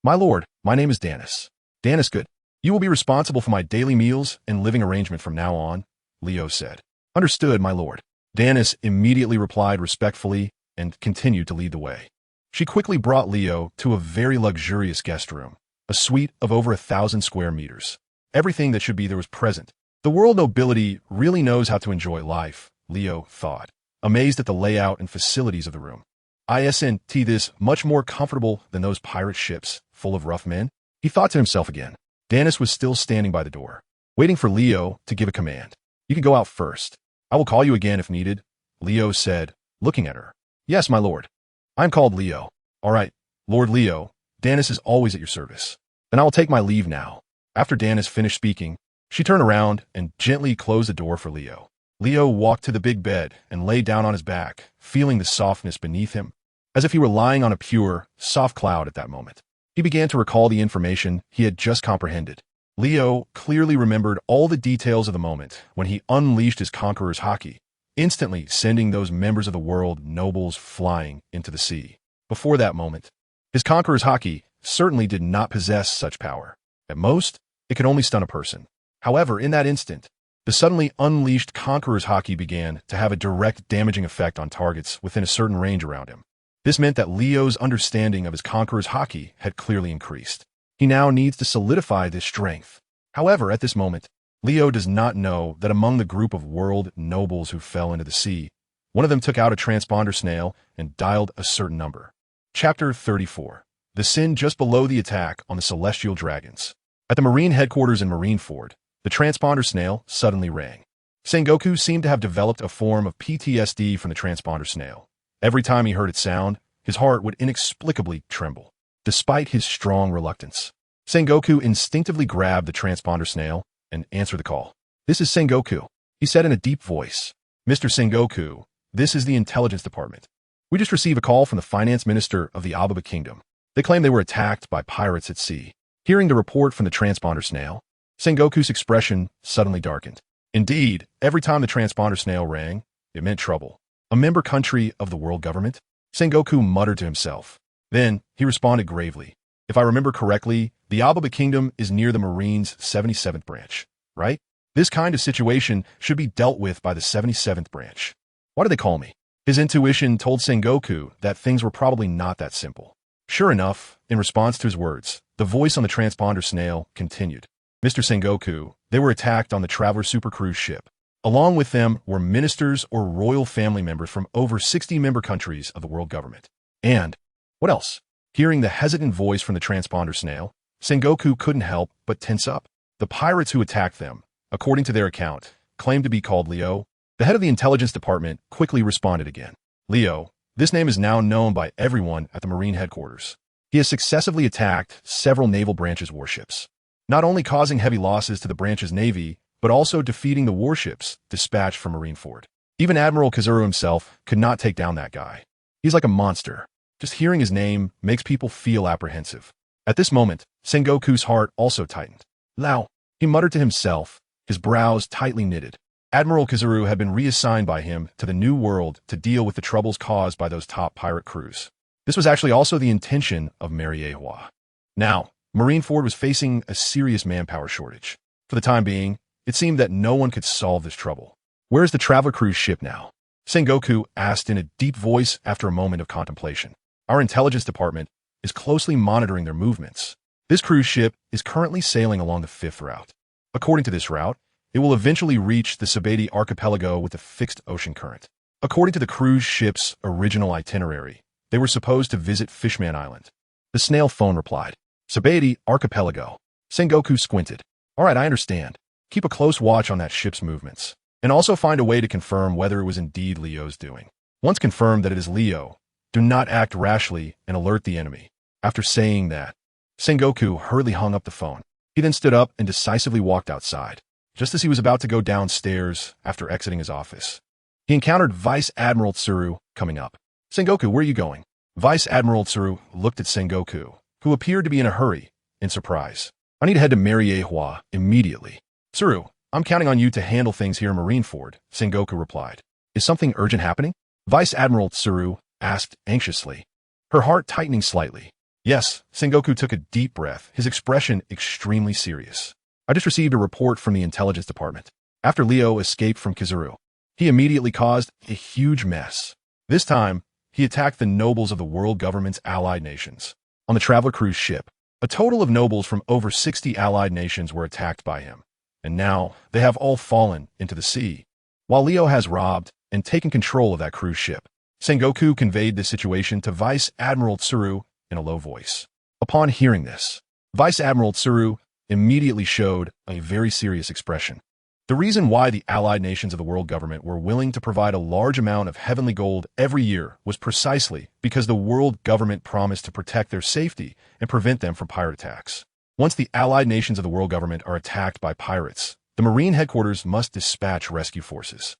My lord, my name is Danis. Danis, good. You will be responsible for my daily meals and living arrangement from now on, Leo said. Understood, my lord. Danis immediately replied respectfully and continued to lead the way. She quickly brought Leo to a very luxurious guest room, a suite of over 1,000 square meters. Everything that should be there was present. The world nobility really knows how to enjoy life, Leo thought, amazed at the layout and facilities of the room. Isn't this much more comfortable than those pirate ships full of rough men? He thought to himself again. Danis was still standing by the door, waiting for Leo to give a command. You can go out first. I will call you again if needed, Leo said, looking at her. Yes, my lord. I'm called Leo. All right, Lord Leo, Danis is always at your service. Then I will take my leave now. After Danis finished speaking, she turned around and gently closed the door for Leo. Leo walked to the big bed and lay down on his back, feeling the softness beneath him, as if he were lying on a pure, soft cloud at that moment. He began to recall the information he had just comprehended. Leo clearly remembered all the details of the moment when he unleashed his Conqueror's Haki, instantly sending those members of the world nobles flying into the sea. Before that moment, his Conqueror's Haki certainly did not possess such power. At most, it could only stun a person. However, in that instant, the suddenly unleashed Conqueror's Haki began to have a direct damaging effect on targets within a certain range around him. This meant that Leo's understanding of his Conqueror's Haki had clearly increased. He now needs to solidify this strength. However, at this moment, Leo does not know that among the group of world nobles who fell into the sea, one of them took out a transponder snail and dialed a certain number. Chapter 34. The sin just below the attack on the celestial dragons. At the Marine headquarters in Marineford, the transponder snail suddenly rang. Sengoku seemed to have developed a form of PTSD from the transponder snail. Every time he heard its sound, his heart would inexplicably tremble. Despite his strong reluctance, Sengoku instinctively grabbed the transponder snail and answered the call. This is Sengoku, he said in a deep voice. Mr. Sengoku, this is the intelligence department. We just received a call from the finance minister of the Ababa Kingdom. They claim they were attacked by pirates at sea. Hearing the report from the transponder snail, Sengoku's expression suddenly darkened. Indeed, every time the transponder snail rang, it meant trouble. A member country of the world government? Sengoku muttered to himself. Then, he responded gravely. If I remember correctly, the Ababa Kingdom is near the Marines' 77th branch, right? This kind of situation should be dealt with by the 77th branch. Why do they call me? His intuition told Sengoku that things were probably not that simple. Sure enough, in response to his words, the voice on the transponder snail continued. Mr. Sengoku, they were attacked on the Traveler Super Cruise ship. Along with them were ministers or royal family members from over 60 member countries of the world government. And, what else? Hearing the hesitant voice from the transponder snail, Sengoku couldn't help but tense up. The pirates who attacked them, according to their account, claimed to be called Leo. The head of the intelligence department quickly responded again. Leo, this name is now known by everyone at the Marine headquarters. He has successively attacked several naval branches' warships, not only causing heavy losses to the branch's navy, but also defeating the warships dispatched from Marineford. Even Admiral Kazuru himself could not take down that guy. He's like a monster. Just hearing his name makes people feel apprehensive. At this moment, Sengoku's heart also tightened. Lao, he muttered to himself, his brows tightly knitted. Admiral Kazuru had been reassigned by him to the New World to deal with the troubles caused by those top pirate crews. This was actually also the intention of Mariehua. Now, Marineford was facing a serious manpower shortage. For the time being, it seemed that no one could solve this trouble. Where is the Traveler Cruise ship now? Sengoku asked in a deep voice after a moment of contemplation. Our intelligence department is closely monitoring their movements. This cruise ship is currently sailing along the 5th route. According to this route, it will eventually reach the Sabeti archipelago with a fixed ocean current. According to the cruise ship's original itinerary, they were supposed to visit Fishman Island. The snail phone replied. Sabeti archipelago. Sengoku squinted. All right, I understand. Keep a close watch on that ship's movements, and also find a way to confirm whether it was indeed Leo's doing. Once confirmed that it is Leo, do not act rashly and alert the enemy. After saying that, Sengoku hurriedly hung up the phone. He then stood up and decisively walked outside. Just as he was about to go downstairs after exiting his office, he encountered Vice Admiral Tsuru coming up. Sengoku, where are you going? Vice Admiral Tsuru looked at Sengoku, who appeared to be in a hurry, in surprise. I need to head to Mariewa immediately. Tsuru, I'm counting on you to handle things here in Marineford, Sengoku replied. Is something urgent happening? Vice Admiral Tsuru asked anxiously, her heart tightening slightly. Yes, Sengoku took a deep breath, his expression extremely serious. I just received a report from the intelligence department. After Leo escaped from Kizuru, he immediately caused a huge mess. This time, he attacked the nobles of the world government's allied nations. On the traveler cruise ship, a total of nobles from over 60 allied nations were attacked by him, and now they have all fallen into the sea. While Leo has robbed and taken control of that cruise ship, Sengoku conveyed this situation to Vice Admiral Tsuru in a low voice. Upon hearing this, Vice Admiral Tsuru immediately showed a very serious expression. The reason why the allied nations of the world government were willing to provide a large amount of heavenly gold every year was precisely because the world government promised to protect their safety and prevent them from pirate attacks. Once the allied nations of the world government are attacked by pirates, the Marine headquarters must dispatch rescue forces,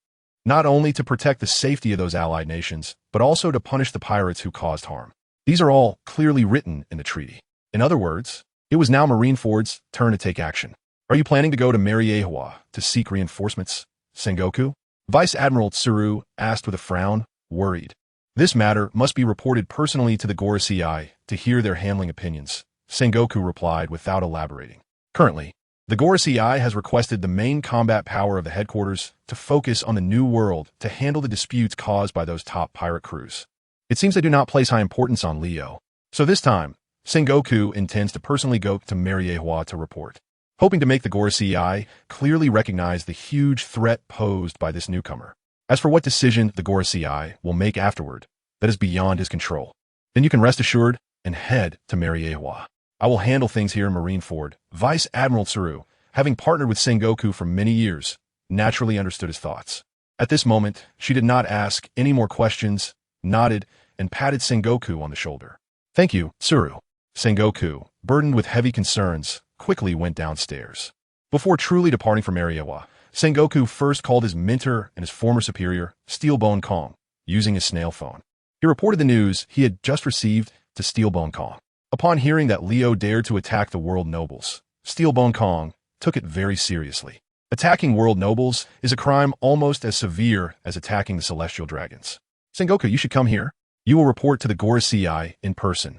not only to protect the safety of those allied nations, but also to punish the pirates who caused harm. These are all clearly written in the treaty. In other words, it was now Marineford's turn to take action. Are you planning to go to Mariewa to seek reinforcements, Sengoku? Vice Admiral Tsuru asked with a frown, worried. This matter must be reported personally to the Gorosei to hear their handling opinions, Sengoku replied without elaborating. Currently, the Gorosei has requested the main combat power of the headquarters to focus on the New World to handle the disputes caused by those top pirate crews. It seems they do not place high importance on Leo. So this time, Sengoku intends to personally go to Mariewa to report, hoping to make the Gorosei clearly recognize the huge threat posed by this newcomer. As for what decision the Gorosei will make afterward, that is beyond his control. Then you can rest assured and head to Mariewa. I will handle things here in Marineford. Vice Admiral Tsuru, having partnered with Sengoku for many years, naturally understood his thoughts. At this moment, she did not ask any more questions, nodded, and patted Sengoku on the shoulder. Thank you, Tsuru. Sengoku, burdened with heavy concerns, quickly went downstairs. Before truly departing from Mariewa, Sengoku first called his mentor and his former superior, Steelbone Kong, using his snail phone. He reported the news he had just received to Steelbone Kong. Upon hearing that Leo dared to attack the world nobles, Steelbone Kong took it very seriously. Attacking world nobles is a crime almost as severe as attacking the celestial dragons. Sengoku, you should come here. You will report to the Gorosei in person.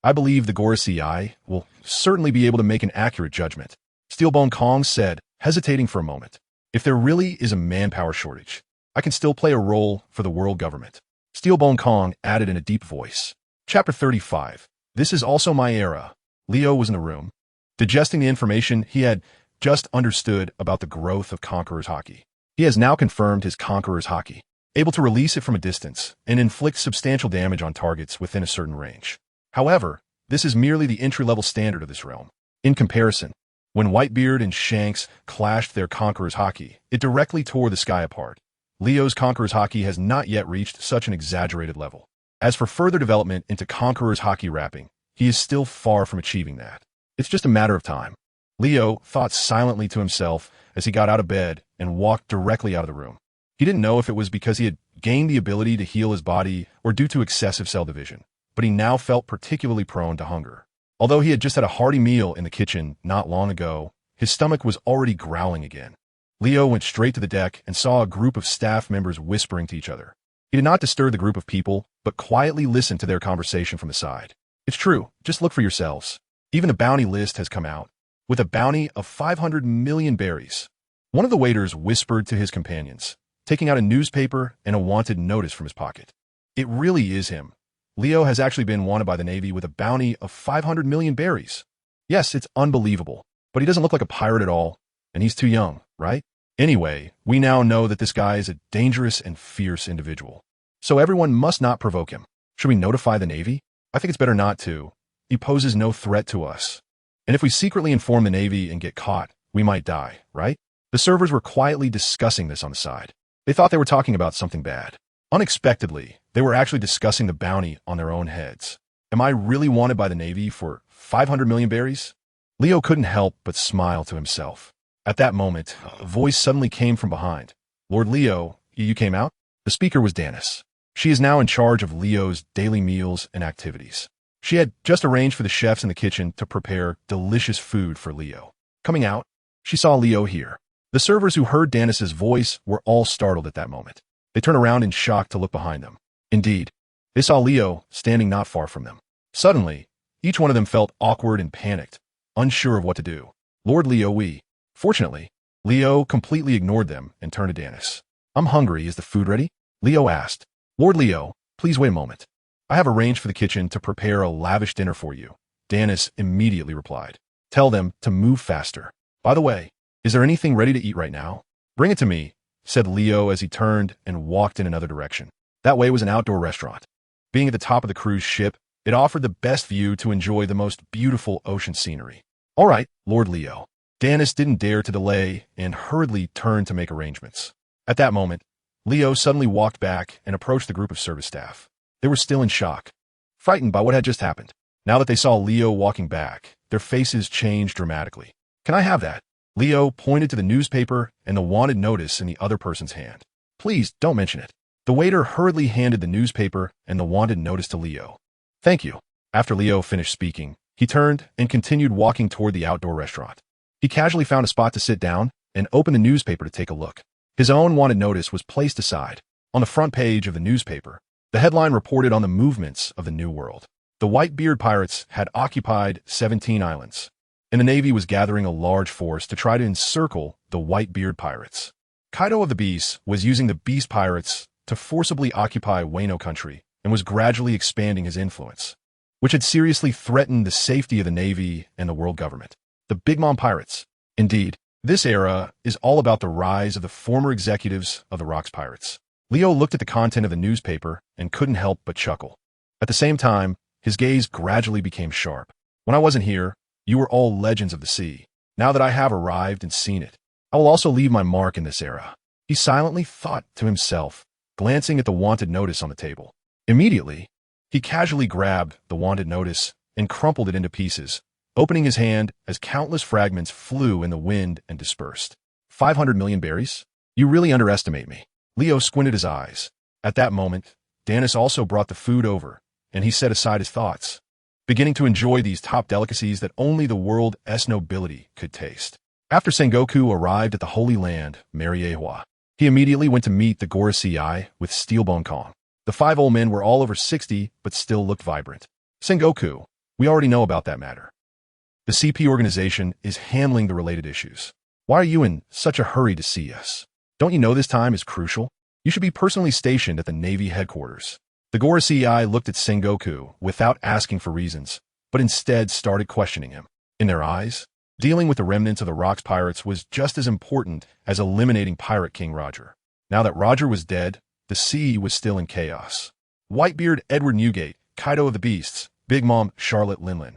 I believe the Gorosei will certainly be able to make an accurate judgment, Steelbone Kong said, hesitating for a moment. If there really is a manpower shortage, I can still play a role for the world government. Steelbone Kong added in a deep voice. Chapter 35. This is also my era. Leo was in the room, digesting the information he had just understood about the growth of Conqueror's Haki. He has now confirmed his Conqueror's Haki, able to release it from a distance and inflict substantial damage on targets within a certain range. However, this is merely the entry-level standard of this realm. In comparison, when Whitebeard and Shanks clashed their Conqueror's Haki, it directly tore the sky apart. Leo's Conqueror's Haki has not yet reached such an exaggerated level. As for further development into Conqueror's Haki wrapping, he is still far from achieving that. It's just a matter of time. Leo thought silently to himself as he got out of bed and walked directly out of the room. He didn't know if it was because he had gained the ability to heal his body or due to excessive cell division, but he now felt particularly prone to hunger. Although he had just had a hearty meal in the kitchen not long ago, his stomach was already growling again. Leo went straight to the deck and saw a group of staff members whispering to each other. He did not disturb the group of people, but quietly listened to their conversation from the side. It's true, just look for yourselves. Even a bounty list has come out, with a bounty of 500 million berries. One of the waiters whispered to his companions, taking out a newspaper and a wanted notice from his pocket. It really is him. Leo has actually been wanted by the Navy with a bounty of 500 million berries. Yes, it's unbelievable, but he doesn't look like a pirate at all, and he's too young, right? Anyway, we now know that this guy is a dangerous and fierce individual. So everyone must not provoke him. Should we notify the Navy? I think it's better not to. He poses no threat to us. And if we secretly inform the Navy and get caught, we might die, right? The servers were quietly discussing this on the side. They thought they were talking about something bad. Unexpectedly, they were actually discussing the bounty on their own heads. Am I really wanted by the Navy for 500 million berries? Leo couldn't help but smile to himself. At that moment, a voice suddenly came from behind. Lord Leo, you came out? The speaker was Danis. She is now in charge of Leo's daily meals and activities. She had just arranged for the chefs in the kitchen to prepare delicious food for Leo. Coming out, she saw Leo here. The servers who heard Danis's voice were all startled at that moment. They turned around in shock to look behind them. Indeed, they saw Leo standing not far from them. Suddenly, each one of them felt awkward and panicked, unsure of what to do. Lord Leo, Fortunately, Leo completely ignored them and turned to Danis. I'm hungry. Is the food ready? Leo asked. Lord Leo, please wait a moment. I have arranged for the kitchen to prepare a lavish dinner for you. Danis immediately replied. Tell them to move faster. By the way, is there anything ready to eat right now? Bring it to me, said Leo as he turned and walked in another direction. That way was an outdoor restaurant. Being at the top of the cruise ship, it offered the best view to enjoy the most beautiful ocean scenery. All right, Lord Leo. Danis didn't dare to delay and hurriedly turned to make arrangements. At that moment, Leo suddenly walked back and approached the group of service staff. They were still in shock, frightened by what had just happened. Now that they saw Leo walking back, their faces changed dramatically. Can I have that? Leo pointed to the newspaper and the wanted notice in the other person's hand. Please don't mention it. The waiter hurriedly handed the newspaper and the wanted notice to Leo. Thank you. After Leo finished speaking, he turned and continued walking toward the outdoor restaurant. He casually found a spot to sit down and opened the newspaper to take a look. His own wanted notice was placed aside. On the front page of the newspaper, the headline reported on the movements of the New World. The Whitebeard pirates had occupied 17 islands, and the Navy was gathering a large force to try to encircle the Whitebeard pirates. Kaido of the Beasts was using the Beast pirates to forcibly occupy Wano country and was gradually expanding his influence, which had seriously threatened the safety of the Navy and the world government. The Big Mom pirates. Indeed, this era is all about the rise of the former executives of the Rocks Pirates. Leo looked at the content of the newspaper and couldn't help but chuckle. At the same time, his gaze gradually became sharp. When I wasn't here, you were all legends of the sea. Now that I have arrived and seen it, I will also leave my mark in this era. He silently thought to himself, glancing at the wanted notice on the table. Immediately, he casually grabbed the wanted notice and crumpled it into pieces, opening his hand as countless fragments flew in the wind and dispersed. 500 million berries? You really underestimate me. Leo squinted his eyes. At that moment, Danis also brought the food over, and he set aside his thoughts, beginning to enjoy these top delicacies that only the world's nobility could taste. After Sengoku arrived at the Holy Land, Mariewa, he immediately went to meet the Gorosei with Steelbone Kong. The 5 old men were all over 60, but still looked vibrant. Sengoku, we already know about that matter. The CP organization is handling the related issues. Why are you in such a hurry to see us? Don't you know this time is crucial? You should be personally stationed at the Navy headquarters. The Gorosei looked at Sengoku without asking for reasons, but instead started questioning him. In their eyes, dealing with the remnants of the Rocks Pirates was just as important as eliminating Pirate King Roger. Now that Roger was dead, the sea was still in chaos. Whitebeard Edward Newgate, Kaido of the Beasts, Big Mom Charlotte Linlin.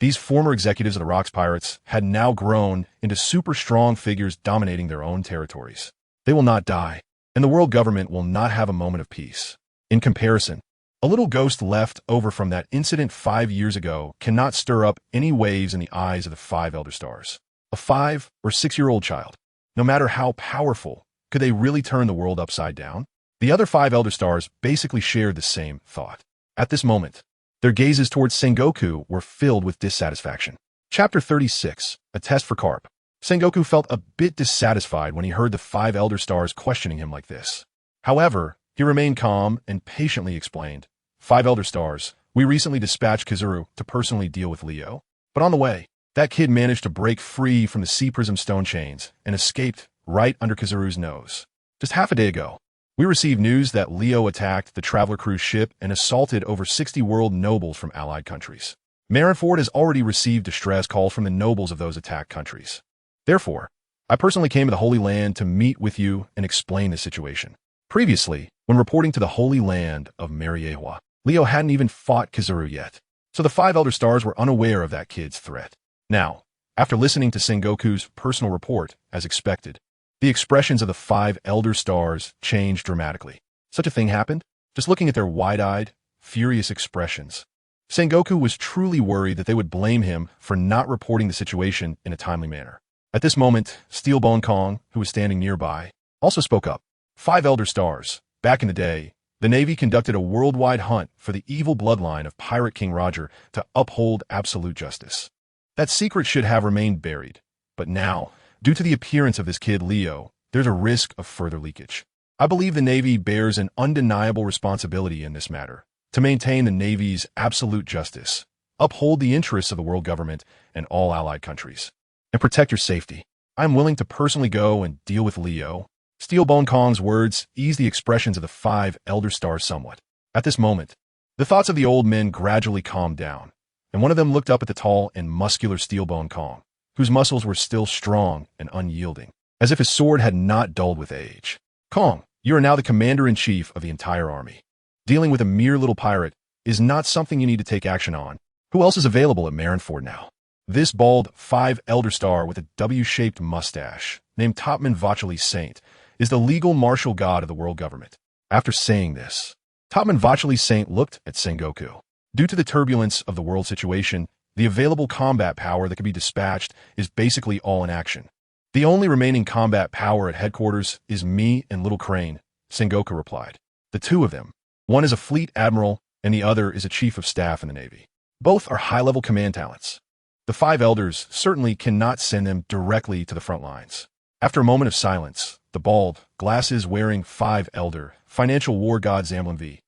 These former executives of the Rocks Pirates had now grown into super strong figures dominating their own territories. They will not die, and the world government will not have a moment of peace. In comparison, a little ghost left over from that incident 5 years ago cannot stir up any waves in the eyes of the 5 Elder Stars. A 5 or 6-year-old child, no matter how powerful, could they really turn the world upside down? The other 5 Elder Stars basically shared the same thought. At this moment, their gazes towards Sengoku were filled with dissatisfaction. Chapter 36, A Test for Carp. Sengoku felt a bit dissatisfied when he heard the 5 Elder Stars questioning him like this. However, he remained calm and patiently explained, 5 Elder Stars, we recently dispatched Kizuru to personally deal with Leo. But on the way, that kid managed to break free from the Sea Prism stone chains and escaped right under Kizuru's nose. Just half a day ago, we received news that Leo attacked the Traveler cruise ship and assaulted over 60 world nobles from allied countries. Marineford has already received distress calls from the nobles of those attacked countries. Therefore, I personally came to the Holy Land to meet with you and explain the situation. Previously, when reporting to the Holy Land of Mariewa, Leo hadn't even fought Kizuru yet, so the 5 Elder Stars were unaware of that kid's threat. Now, after listening to Sengoku's personal report, as expected, the expressions of the 5 Elder Stars changed dramatically. Such a thing happened? Just looking at their wide-eyed, furious expressions, Sengoku was truly worried that they would blame him for not reporting the situation in a timely manner. At this moment, Steelbone Kong, who was standing nearby, also spoke up. 5 Elder Stars. Back in the day, the Navy conducted a worldwide hunt for the evil bloodline of Pirate King Roger to uphold absolute justice. That secret should have remained buried, but now, due to the appearance of this kid Leo, there's a risk of further leakage. I believe the Navy bears an undeniable responsibility in this matter, to maintain the Navy's absolute justice, uphold the interests of the world government and all allied countries, and protect your safety. I am willing to personally go and deal with Leo. Steelbone Kong's words eased the expressions of the 5 Elder Stars somewhat. At this moment, the thoughts of the old men gradually calmed down, and one of them looked up at the tall and muscular Steelbone Kong, whose muscles were still strong and unyielding, as if his sword had not dulled with age. Kong, you are now the commander-in-chief of the entire army. Dealing with a mere little pirate is not something you need to take action on. Who else is available at Marineford now? This bald 5 Elder Star with a W-shaped mustache, named Topman Vacheli Saint, is the legal martial god of the world government. After saying this, Topman Vacheli Saint looked at Sengoku. Due to the turbulence of the world situation, the available combat power that can be dispatched is basically all in action. The only remaining combat power at headquarters is me and Little Crane, Sengoku replied. The two of them, one is a fleet admiral and the other is a chief of staff in the Navy. Both are high-level command talents. The 5 elders certainly cannot send them directly to the front lines. After a moment of silence, the bald, glasses-wearing 5 elder, financial war god Zamlin V.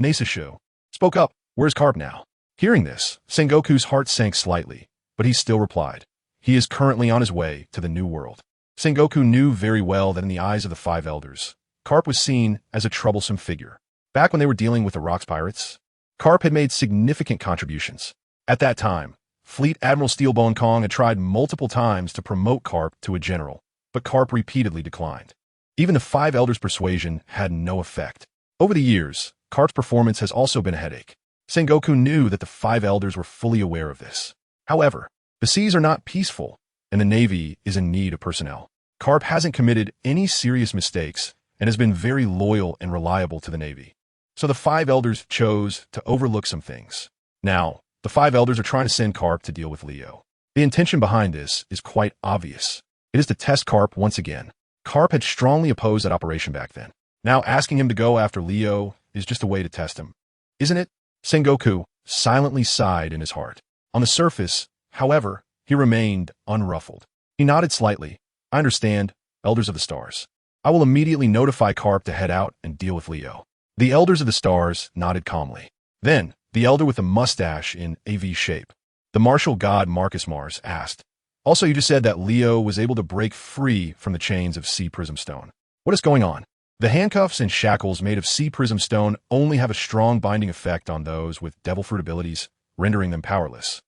Nasasho spoke up. Where's Karp now? Hearing this, Sengoku's heart sank slightly, but he still replied. He is currently on his way to the New World. Sengoku knew very well that in the eyes of the 5 elders, Karp was seen as a troublesome figure. Back when they were dealing with the Rocks Pirates, Karp had made significant contributions. At that time, Fleet Admiral Steelbone Kong had tried multiple times to promote Karp to a general, but Karp repeatedly declined. Even the 5 elders' persuasion had no effect. Over the years, Karp's performance has also been a headache. Sengoku knew that the 5 elders were fully aware of this. However, the seas are not peaceful, and the Navy is in need of personnel. Karp hasn't committed any serious mistakes and has been very loyal and reliable to the Navy. So the 5 elders chose to overlook some things. Now, the 5 elders are trying to send Karp to deal with Leo. The intention behind this is quite obvious. It is to test Karp once again. Karp had strongly opposed that operation back then. Now asking him to go after Leo is just a way to test him. Isn't it? Sengoku silently sighed in his heart. On the surface, however, he remained unruffled. He nodded slightly. I understand, Elders of the Stars. I will immediately notify Karp to head out and deal with Leo. The Elders of the Stars nodded calmly. Then, the elder with the mustache in a V shape, the martial god Marcus Mars, asked, Also, you just said that Leo was able to break free from the chains of Sea Prism Stone. What is going on? The handcuffs and shackles made of Sea Prism Stone only have a strong binding effect on those with Devil Fruit abilities, rendering them powerless.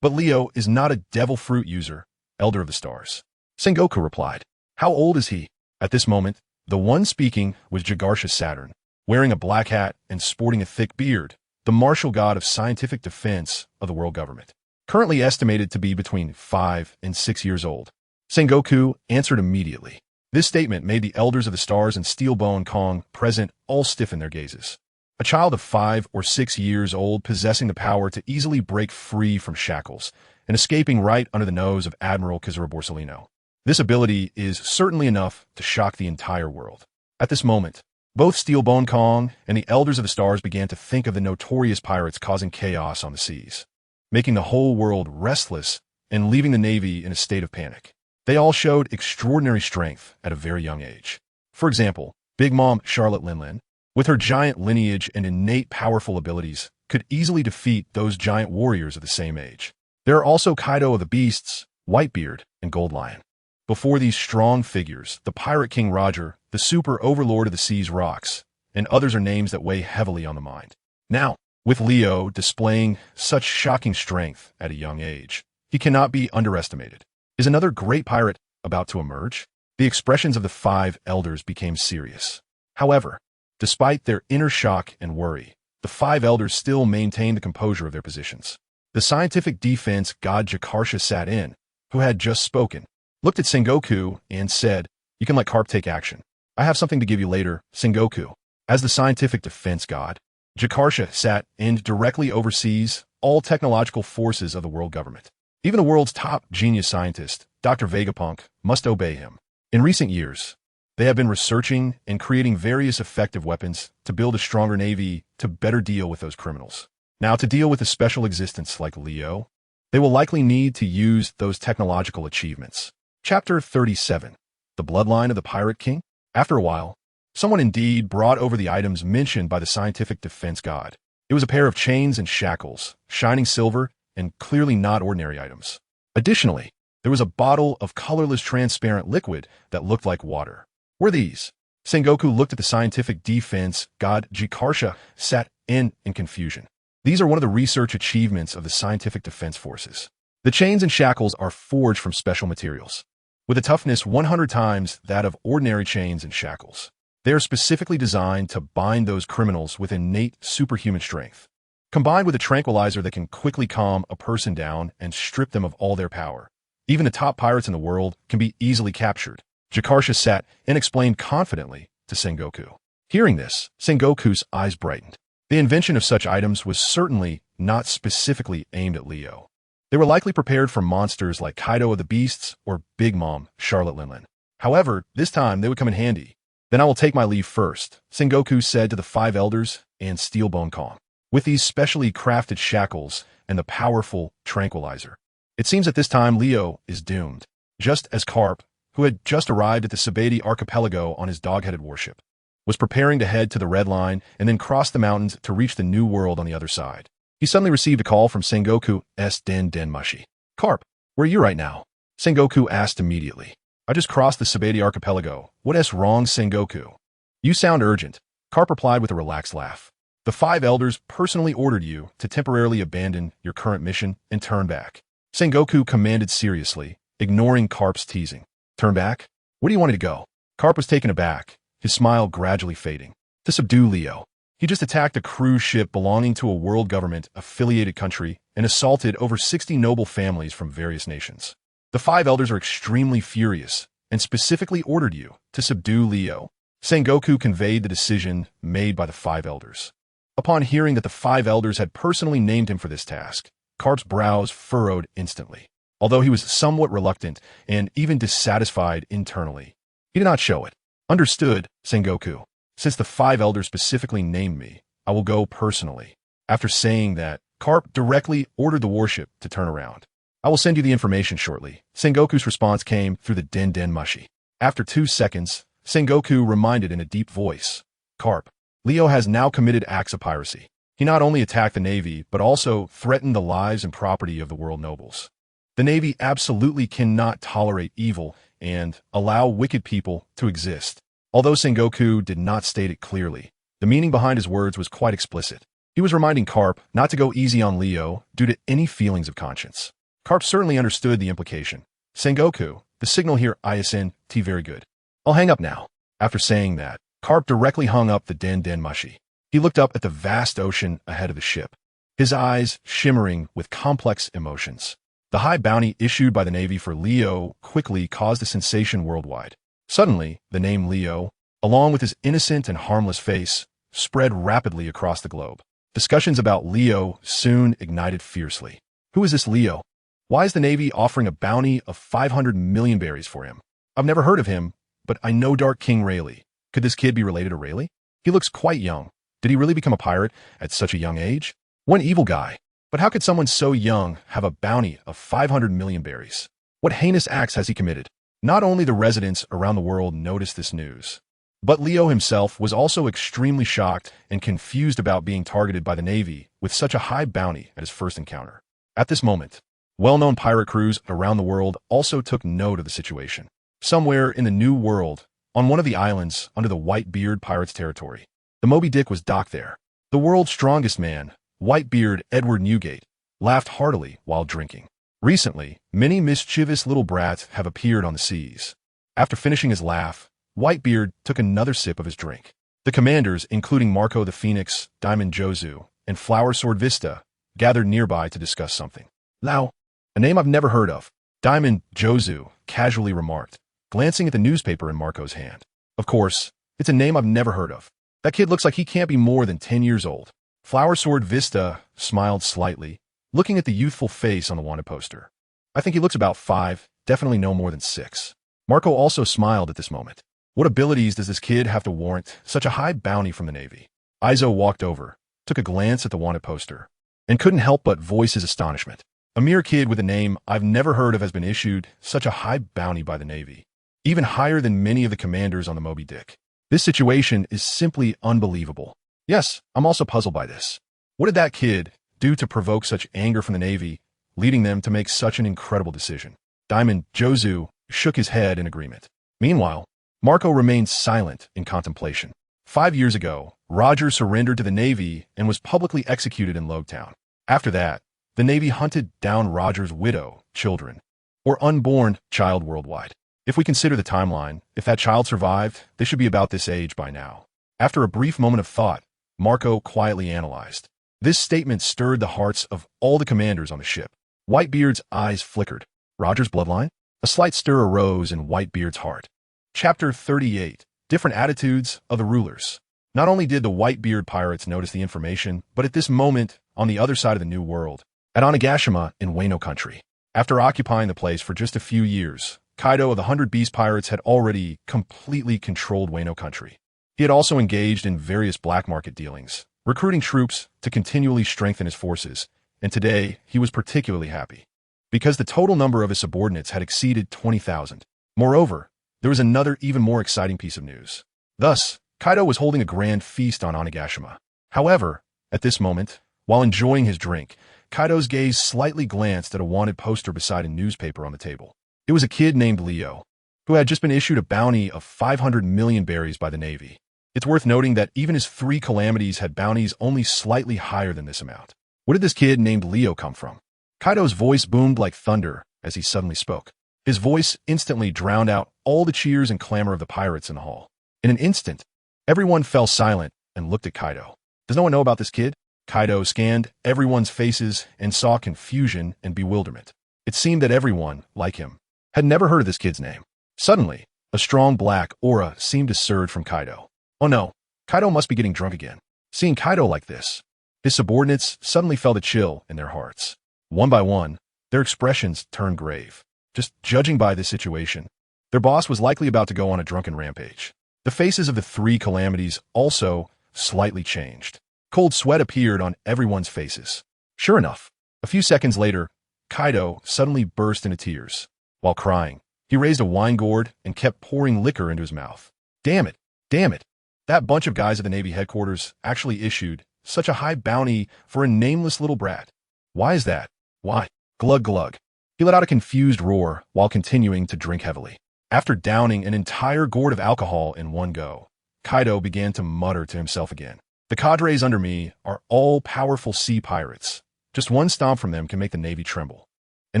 But Leo is not a Devil Fruit user, Elder of the Stars. Sengoku replied. How old is he? At this moment, the one speaking was Jagarsha Saturn, wearing a black hat and sporting a thick beard, the martial god of scientific defense of the world government, currently estimated to be between 5 and 6 years old. Sengoku answered immediately. This statement made the Elders of the Stars and Steelbone Kong present all stiffen their gazes. A child of 5 or 6 years old possessing the power to easily break free from shackles and escaping right under the nose of Admiral Kazura Borsellino. This ability is certainly enough to shock the entire world. At this moment, both Steelbone Kong and the Elders of the Stars began to think of the notorious pirates causing chaos on the seas, making the whole world restless and leaving the Navy in a state of panic. They all showed extraordinary strength at a very young age. For example, Big Mom Charlotte Linlin, with her giant lineage and innate powerful abilities, could easily defeat those giant warriors of the same age. There are also Kaido of the Beasts, Whitebeard, and Gold Lion. Before these strong figures, the Pirate King Roger, the super overlord of the sea's rocks, and others are names that weigh heavily on the mind. Now, with Leo displaying such shocking strength at a young age, he cannot be underestimated. Is another great pirate about to emerge? The expressions of the 5 elders became serious. However, despite their inner shock and worry, the 5 elders still maintained the composure of their positions. The scientific defense god Jakarsha sat in, who had just spoken, looked at Sengoku and said, You can let Karp take action. I have something to give you later, Sengoku. As the scientific defense god, Jakarsha sat and directly oversees all technological forces of the world government. Even the world's top genius scientist, Dr. Vegapunk, must obey him. In recent years, They have been researching and creating various effective weapons to build a stronger navy to better deal with those criminals. Now, to deal with a special existence like Leo, they will likely need to use those technological achievements. Chapter 37. The Bloodline of the Pirate King. After a while, someone indeed brought over the items mentioned by the scientific defense god. It was a pair of chains and shackles, shining silver, and clearly not ordinary items. Additionally, there was a bottle of colorless transparent liquid that looked like water. Were these? Sengoku looked at the scientific defense god Jikarsha, sat in confusion. These are one of the research achievements of the scientific defense forces. The chains and shackles are forged from special materials, with a toughness 100 times that of ordinary chains and shackles. They are specifically designed to bind those criminals with innate superhuman strength, combined with a tranquilizer that can quickly calm a person down and strip them of all their power. Even the top pirates in the world can be easily captured. Jikarsha sat and explained confidently to Sengoku. Hearing this, Sengoku's eyes brightened. The invention of such items was certainly not specifically aimed at Leo. They were likely prepared for monsters like Kaido of the Beasts or Big Mom, Charlotte Linlin. However, this time they would come in handy. Then I will take my leave first, Sengoku said to the 5 elders and Steelbone Kong. With these specially crafted shackles and the powerful tranquilizer, it seems at this time Leo is doomed. Just as Carp, who had just arrived at the Sabedi archipelago on his dog-headed warship, was preparing to head to the Red Line and then cross the mountains to reach the new world on the other side, he suddenly received a call from Sengoku's Den Mushi. Carp, where are you right now? Sengoku asked immediately. I just crossed the Sabedi archipelago. What's wrong, Sengoku? You sound urgent, Carp replied with a relaxed laugh. The 5 elders personally ordered you to temporarily abandon your current mission and turn back. Sengoku commanded seriously, ignoring Carp's teasing. Turn back? Where do you want me to go? Carp was taken aback, his smile gradually fading. To subdue Leo. He just attacked a cruise ship belonging to a world government-affiliated country and assaulted over 60 noble families from various nations. The 5 elders are extremely furious and specifically ordered you to subdue Leo. Sengoku conveyed the decision made by the 5 elders. Upon hearing that the 5 elders had personally named him for this task, Carp's brows furrowed instantly. Although he was somewhat reluctant and even dissatisfied internally, he did not show it. Understood, Sengoku. Since the 5 elders specifically named me, I will go personally. After saying that, Carp directly ordered the warship to turn around. I will send you the information shortly. Sengoku's response came through the Den Mushi. After 2 seconds, Sengoku reminded in a deep voice, Carp, Leo has now committed acts of piracy. He not only attacked the Navy, but also threatened the lives and property of the world nobles. The Navy absolutely cannot tolerate evil and allow wicked people to exist. Although Sengoku did not state it clearly, the meaning behind his words was quite explicit. He was reminding Carp not to go easy on Leo due to any feelings of conscience. Carp certainly understood the implication. Sengoku, the signal here ISNT very good. I'll hang up now. After saying that, Carp directly hung up the Den Mushi. He looked up at the vast ocean ahead of the ship, his eyes shimmering with complex emotions. The high bounty issued by the Navy for Leo quickly caused a sensation worldwide. Suddenly, the name Leo, along with his innocent and harmless face, spread rapidly across the globe. Discussions about Leo soon ignited fiercely. Who is this Leo? Why is the Navy offering a bounty of 500 million berries for him? I've never heard of him, but I know Dark King Rayleigh. Could this kid be related to Rayleigh? He looks quite young. Did he really become a pirate at such a young age? One evil guy. But how could someone so young have a bounty of 500 million berries? What heinous acts has he committed? Not only the residents around the world noticed this news, but Leo himself was also extremely shocked and confused about being targeted by the Navy with such a high bounty at his first encounter. At this moment, well-known pirate crews around the world also took note of the situation. Somewhere in the New World, on one of the islands under the Whitebeard pirates' territory, the Moby Dick was docked there. The world's strongest man, Whitebeard Edward Newgate, laughed heartily while drinking. Recently, many mischievous little brats have appeared on the seas. After finishing his laugh, Whitebeard took another sip of his drink. The commanders, including Marco the Phoenix, Diamond Jozu, and Flower Sword Vista, gathered nearby to discuss something. Lao, a name I've never heard of, Diamond Jozu casually remarked, glancing at the newspaper in Marco's hand. Of course, it's a name I've never heard of. That kid looks like he can't be more than 10 years old. Flower Sword Vista smiled slightly, looking at the youthful face on the wanted poster. I think he looks about 5, definitely no more than 6. Marco also smiled at this moment. What abilities does this kid have to warrant such a high bounty from the Navy? Izo walked over, took a glance at the wanted poster, and couldn't help but voice his astonishment. A mere kid with a name I've never heard of has been issued such a high bounty by the Navy, even higher than many of the commanders on the Moby Dick. This situation is simply unbelievable. Yes, I'm also puzzled by this. What did that kid do to provoke such anger from the Navy, leading them to make such an incredible decision? Diamond Jozu shook his head in agreement. Meanwhile, Marco remained silent in contemplation. 5 years ago, Roger surrendered to the Navy and was publicly executed in Logtown. After that, the Navy hunted down Roger's widow, children, or unborn child worldwide. If we consider the timeline, if that child survived, they should be about this age by now. After a brief moment of thought, Marco quietly analyzed. This statement stirred the hearts of all the commanders on the ship. Whitebeard's eyes flickered. Roger's bloodline? A slight stir arose in Whitebeard's heart. Chapter 38. Different Attitudes of the Rulers. Not only did the Whitebeard pirates notice the information, but at this moment, on the other side of the New World, at Onigashima in Wano country. After occupying the place for just a few years, Kaido of the 100 Beast Pirates had already completely controlled Wano country. He had also engaged in various black market dealings, recruiting troops to continually strengthen his forces, and today he was particularly happy, because the total number of his subordinates had exceeded 20,000. Moreover, there was another even more exciting piece of news. Thus, Kaido was holding a grand feast on Onigashima. However, at this moment, while enjoying his drink, Kaido's gaze slightly glanced at a wanted poster beside a newspaper on the table. It was a kid named Leo, who had just been issued a bounty of 500 million berries by the Navy. It's worth noting that even his 3 calamities had bounties only slightly higher than this amount. Where did this kid named Leo come from? Kaido's voice boomed like thunder as he suddenly spoke. His voice instantly drowned out all the cheers and clamor of the pirates in the hall. In an instant, everyone fell silent and looked at Kaido. Does no one know about this kid? Kaido scanned everyone's faces and saw confusion and bewilderment. It seemed that everyone, like him, had never heard of this kid's name. Suddenly, a strong black aura seemed to surge from Kaido. Oh no, Kaido must be getting drunk again. Seeing Kaido like this, his subordinates suddenly felt a chill in their hearts. One by one, their expressions turned grave. Just judging by this situation, their boss was likely about to go on a drunken rampage. The faces of the 3 calamities also slightly changed. Cold sweat appeared on everyone's faces. Sure enough, a few seconds later, Kaido suddenly burst into tears. While crying, he raised a wine gourd and kept pouring liquor into his mouth. Damn it, damn it. That bunch of guys at the Navy headquarters actually issued such a high bounty for a nameless little brat. Why is that? Why? Glug glug. He let out a confused roar while continuing to drink heavily. After downing an entire gourd of alcohol in one go, Kaido began to mutter to himself again. The cadres under me are all powerful sea pirates. Just one stomp from them can make the Navy tremble. And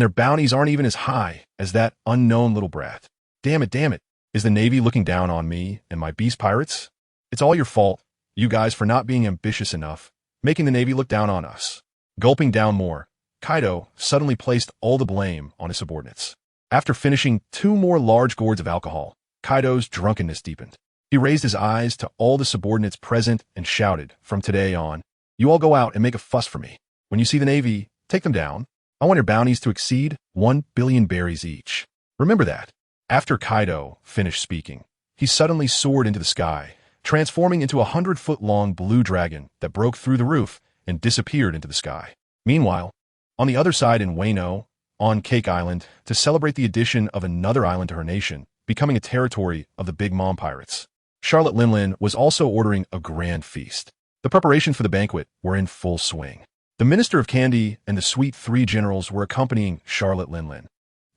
their bounties aren't even as high as that unknown little brat. Damn it, damn it. Is the Navy looking down on me and my beast pirates? It's all your fault, you guys, for not being ambitious enough, making the Navy look down on us. Gulping down more, Kaido suddenly placed all the blame on his subordinates. After finishing 2 more large gourds of alcohol, Kaido's drunkenness deepened. He raised his eyes to all the subordinates present and shouted, from today on, you all go out and make a fuss for me. When you see the Navy, take them down. I want your bounties to exceed 1 billion berries each. Remember that. After Kaido finished speaking, he suddenly soared into the sky, transforming into a 100-foot-long blue dragon that broke through the roof and disappeared into the sky. Meanwhile, on the other side in Wano, on Cake Island, to celebrate the addition of another island to her nation, becoming a territory of the Big Mom Pirates, Charlotte Linlin was also ordering a grand feast. The preparations for the banquet were in full swing. The Minister of Candy and the Sweet 3 generals were accompanying Charlotte Linlin,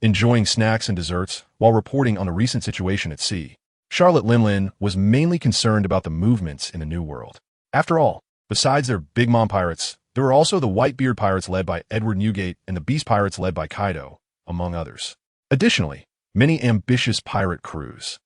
enjoying snacks and desserts while reporting on the recent situation at sea. Charlotte Linlin was mainly concerned about the movements in the New World. After all, besides their Big Mom Pirates, there were also the Whitebeard Pirates led by Edward Newgate and the Beast Pirates led by Kaido, among others. Additionally, many ambitious pirate crews,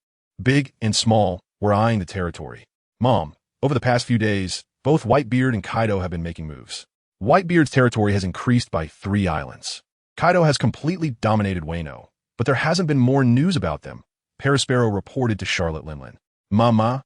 big and small, were eyeing the territory. Mom, over the past few days, both Whitebeard and Kaido have been making moves. Whitebeard's territory has increased by 3 islands. Kaido has completely dominated Wano, but there hasn't been more news about them, Perisparrow reported to Charlotte Linlin. Mama,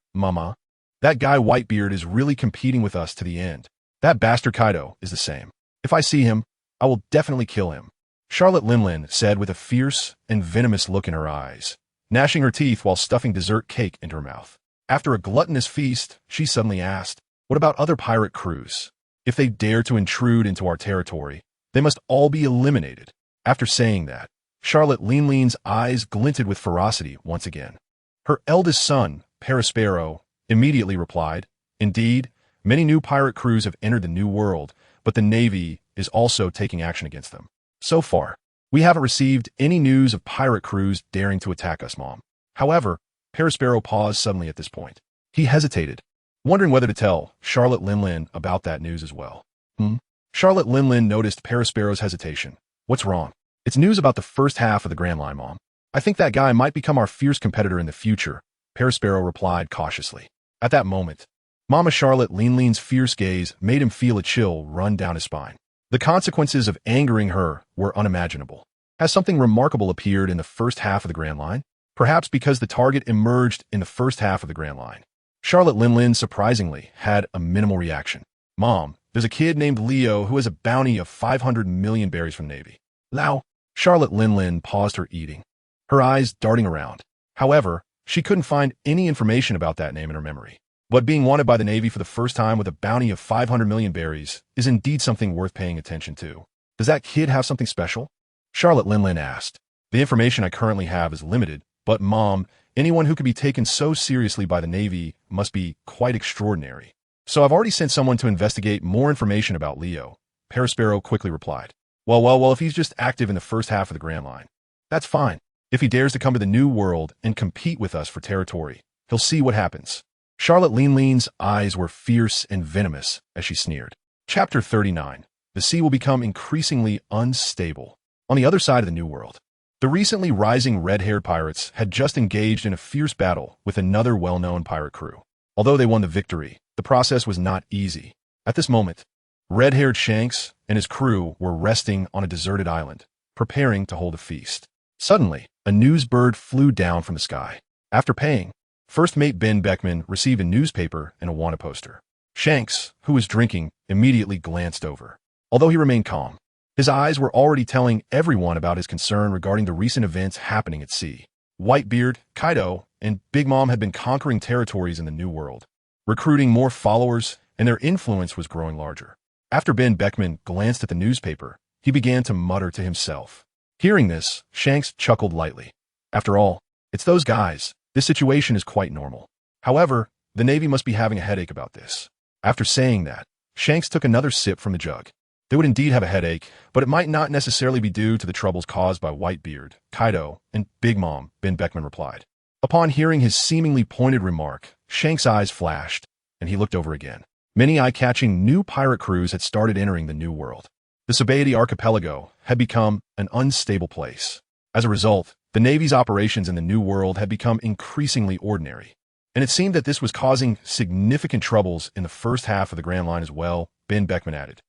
that guy Whitebeard is really competing with us to the end. That bastard Kaido is the same. If I see him, I will definitely kill him, Charlotte Linlin said with a fierce and venomous look in her eyes. gnashing her teeth while stuffing dessert cake into her mouth. After a gluttonous feast, she suddenly asked, "What about other pirate crews? If they dare to intrude into our territory, they must all be eliminated." After saying that, Charlotte Leanlean's eyes glinted with ferocity once again. Her eldest son, Perispero, immediately replied, "Indeed, many new pirate crews have entered the New World, but the Navy is also taking action against them. So far, we haven't received any news of pirate crews daring to attack us, Mom." However, Perispero paused suddenly at this point. He hesitated, wondering whether to tell Charlotte Linlin about that news as well. Charlotte Linlin noticed Perispero's hesitation. "What's wrong?" "It's news about the first half of the Grand Line, Mom. I think that guy might become our fierce competitor in the future," Perispero replied cautiously. At that moment, Mama Charlotte Leanlean's fierce gaze made him feel a chill run down his spine. The consequences of angering her were unimaginable. Has something remarkable appeared in the first half of the Grand Line? Perhaps because the target emerged in the first half of the Grand Line. Charlotte Linlin, surprisingly, had a minimal reaction. "Mom, there's a kid named Leo who has a bounty of 500 million berries from the Navy." "Lao?" Charlotte Linlin paused her eating, her eyes darting around. However, she couldn't find any information about that name in her memory. But being wanted by the Navy for the first time with a bounty of 500 million berries is indeed something worth paying attention to. "Does that kid have something special?" Charlotte Linlin asked. "The information I currently have is limited, but Mom, anyone who could be taken so seriously by the Navy must be quite extraordinary. So I've already sent someone to investigate more information about Leo," Perispero quickly replied. Well, if he's just active in the first half of the Grand Line, that's fine. If he dares to come to the New World and compete with us for territory, he'll see what happens." Charlotte Leanlean's eyes were fierce and venomous as she sneered. Chapter 39. The sea will become increasingly unstable. On the other side of the New World, the recently rising red-haired pirates had just engaged in a fierce battle with another well-known pirate crew. Although they won the victory, the process was not easy. At this moment, red-haired Shanks and his crew were resting on a deserted island, preparing to hold a feast. Suddenly, a news bird flew down from the sky. After paying, First Mate Ben Beckman received a newspaper and a wanted poster. Shanks, who was drinking, immediately glanced over. Although he remained calm, his eyes were already telling everyone about his concern regarding the recent events happening at sea. Whitebeard, Kaido, and Big Mom had been conquering territories in the New World, recruiting more followers, and their influence was growing larger. After Ben Beckman glanced at the newspaper, he began to mutter to himself. Hearing this, Shanks chuckled lightly. After all, it's those guys. This situation is quite normal. However, the Navy must be having a headache about this. After saying that, Shanks took another sip from the jug. They would indeed have a headache, but it might not necessarily be due to the troubles caused by Whitebeard, Kaido, and Big Mom, Ben Beckman replied. Upon hearing his seemingly pointed remark, Shanks' eyes flashed, and he looked over again. Many eye-catching new pirate crews had started entering the New World. The Sabaody archipelago had become an unstable place. As a result, the Navy's operations in the New World had become increasingly ordinary. And it seemed that this was causing significant troubles in the first half of the Grand Line as well, Ben Beckman added.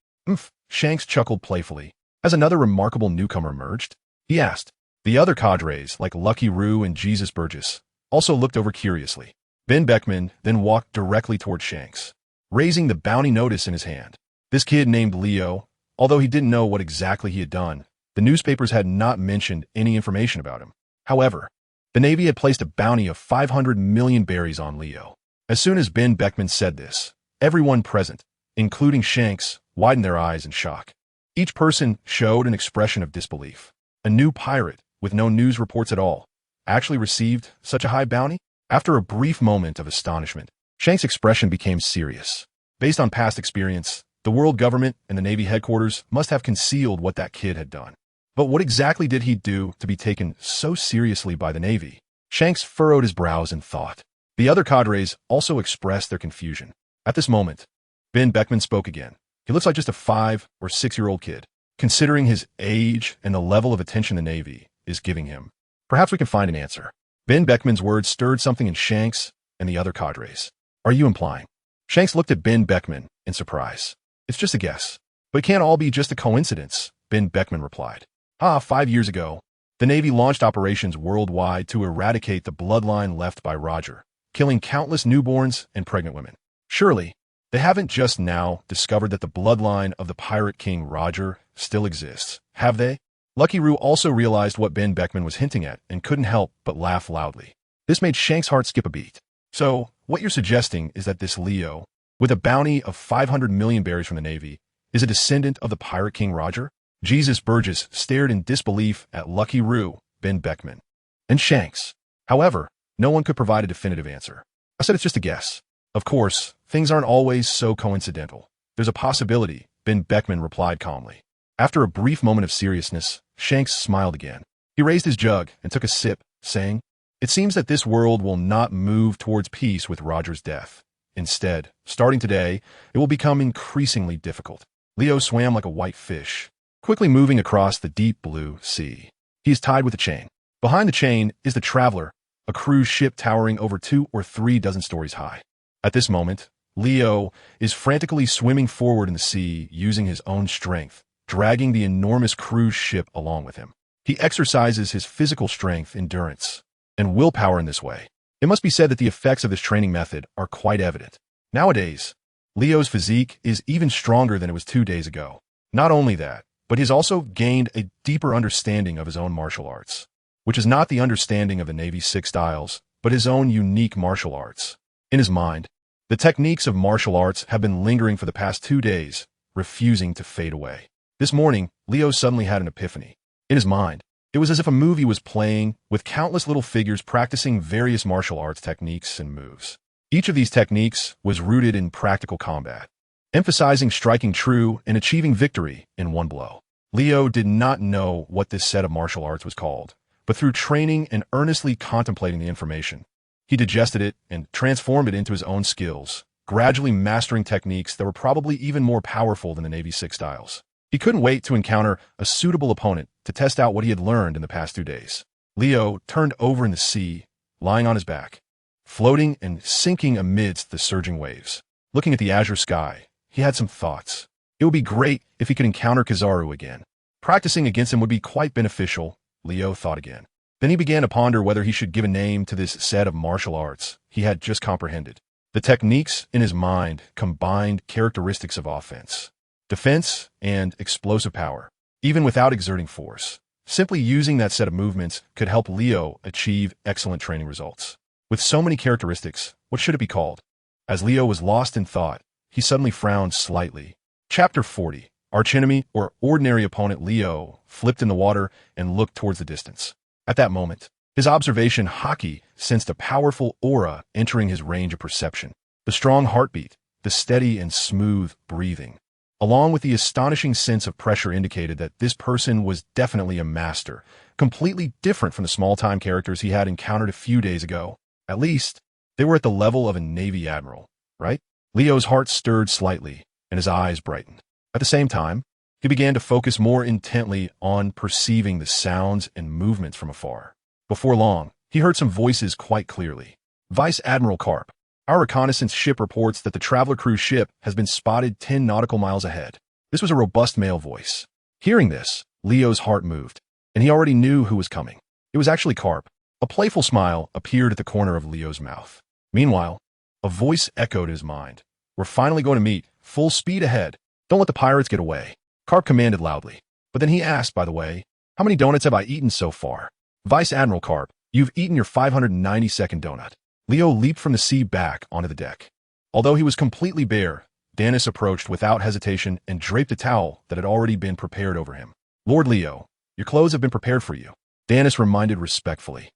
Shanks chuckled playfully. Has another remarkable newcomer emerged? He asked. The other cadres, like Lucky Roo and Jesus Burgess, also looked over curiously. Ben Beckman then walked directly toward Shanks, raising the bounty notice in his hand. This kid named Leo, although he didn't know what exactly he had done, the newspapers had not mentioned any information about him. However, the Navy had placed a bounty of 500 million berries on Leo. As soon as Ben Beckman said this, everyone present, including Shanks, widened their eyes in shock. Each person showed an expression of disbelief. A new pirate, with no news reports at all, actually received such a high bounty? After a brief moment of astonishment, Shanks' expression became serious. Based on past experience, the world government and the Navy headquarters must have concealed what that kid had done. But what exactly did he do to be taken so seriously by the Navy? Shanks furrowed his brows in thought. The other cadres also expressed their confusion. At this moment, Ben Beckman spoke again. He looks like just a 5 or 6-year-old kid, considering his age and the level of attention the Navy is giving him. Perhaps we can find an answer. Ben Beckman's words stirred something in Shanks and the other cadres. Are you implying? Shanks looked at Ben Beckman in surprise. It's just a guess. But it can't all be just a coincidence, Ben Beckman replied. 5 years ago, the Navy launched operations worldwide to eradicate the bloodline left by Roger, killing countless newborns and pregnant women. Surely, they haven't just now discovered that the bloodline of the pirate king Roger still exists, have they? Lucky Roo also realized what Ben Beckman was hinting at and couldn't help but laugh loudly. This made Shank's heart skip a beat. So, what you're suggesting is that this Leo, with a bounty of 500 million berries from the Navy, is a descendant of the Pirate King Roger? Jesus Burgess stared in disbelief at Lucky Roo, Ben Beckman, and Shanks. However, no one could provide a definitive answer. I said it's just a guess. Of course, things aren't always so coincidental. There's a possibility, Ben Beckman replied calmly. After a brief moment of seriousness, Shanks smiled again. He raised his jug and took a sip, saying, "It seems that this world will not move towards peace with Roger's death. Instead, starting today, it will become increasingly difficult." Leo swam like a white fish, quickly moving across the deep blue sea. He is tied with a chain. Behind the chain is the Traveler, a cruise ship towering over 2 or 3 dozen stories high. At this moment, Leo is frantically swimming forward in the sea using his own strength, dragging the enormous cruise ship along with him. He exercises his physical strength, endurance, and willpower in this way. It must be said that the effects of this training method are quite evident. Nowadays, Leo's physique is even stronger than it was 2 days ago. Not only that, but he's also gained a deeper understanding of his own martial arts, which is not the understanding of the Navy's 6 styles, but his own unique martial arts. In his mind, the techniques of martial arts have been lingering for the past 2 days, refusing to fade away. This morning, Leo suddenly had an epiphany. In his mind, it was as if a movie was playing, with countless little figures practicing various martial arts techniques and moves. Each of these techniques was rooted in practical combat, emphasizing striking true and achieving victory in one blow. Leo did not know what this set of martial arts was called, but through training and earnestly contemplating the information, he digested it and transformed it into his own skills, gradually mastering techniques that were probably even more powerful than the Navy's 6 styles. He couldn't wait to encounter a suitable opponent to test out what he had learned in the past 2 days. Leo turned over in the sea, lying on his back, floating and sinking amidst the surging waves. Looking at the azure sky, he had some thoughts. It would be great if he could encounter Kizaru again. Practicing against him would be quite beneficial, Leo thought again. Then he began to ponder whether he should give a name to this set of martial arts he had just comprehended. The techniques in his mind combined characteristics of offense, defense, and explosive power, even without exerting force. Simply using that set of movements could help Leo achieve excellent training results. With so many characteristics, what should it be called? As Leo was lost in thought, he suddenly frowned slightly. Chapter 40. Archenemy or ordinary opponent. Leo flipped in the water and looked towards the distance. At that moment, his observation Haki sensed a powerful aura entering his range of perception. The strong heartbeat, the steady and smooth breathing, along with the astonishing sense of pressure indicated that this person was definitely a master, completely different from the small-time characters he had encountered a few days ago. At least, they were at the level of a Navy admiral, right? Leo's heart stirred slightly, and his eyes brightened. At the same time, he began to focus more intently on perceiving the sounds and movements from afar. Before long, he heard some voices quite clearly. Vice Admiral Karp, our reconnaissance ship reports that the Traveler cruise ship has been spotted 10 nautical miles ahead. This was a robust male voice. Hearing this, Leo's heart moved, and he already knew who was coming. It was actually Karp. A playful smile appeared at the corner of Leo's mouth. Meanwhile, a voice echoed in his mind. "We're finally going to meet, full speed ahead. Don't let the pirates get away," Karp commanded loudly. But then he asked, "By the way, how many donuts have I eaten so far?" "Vice Admiral Karp, you've eaten your 592nd donut." Leo leaped from the sea back onto the deck. Although he was completely bare, Danis approached without hesitation and draped a towel that had already been prepared over him. "Lord Leo, your clothes have been prepared for you," Danis reminded respectfully.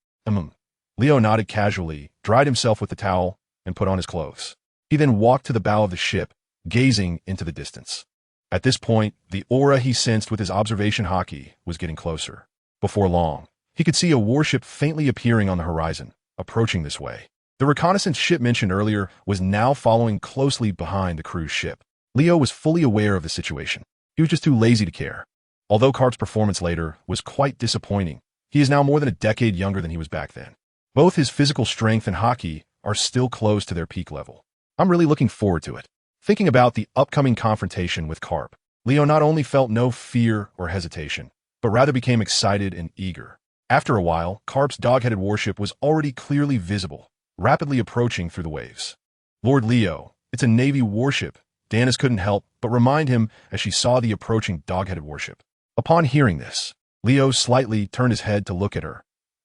Leo nodded casually, dried himself with the towel, and put on his clothes. He then walked to the bow of the ship, gazing into the distance. At this point, the aura he sensed with his observation Haki was getting closer. Before long, he could see a warship faintly appearing on the horizon, approaching this way. The reconnaissance ship mentioned earlier was now following closely behind the cruise ship. Leo was fully aware of the situation. He was just too lazy to care. Although Karp's performance later was quite disappointing, he is now more than a decade younger than he was back then. Both his physical strength and Haki are still close to their peak level. I'm really looking forward to it. Thinking about the upcoming confrontation with Karp, Leo not only felt no fear or hesitation, but rather became excited and eager. After a while, Karp's dog-headed warship was already clearly visible, rapidly approaching through the waves. "Lord Leo, it's a Navy warship," Danis couldn't help but remind him as she saw the approaching dog-headed warship. Upon hearing this, Leo slightly turned his head to look at her.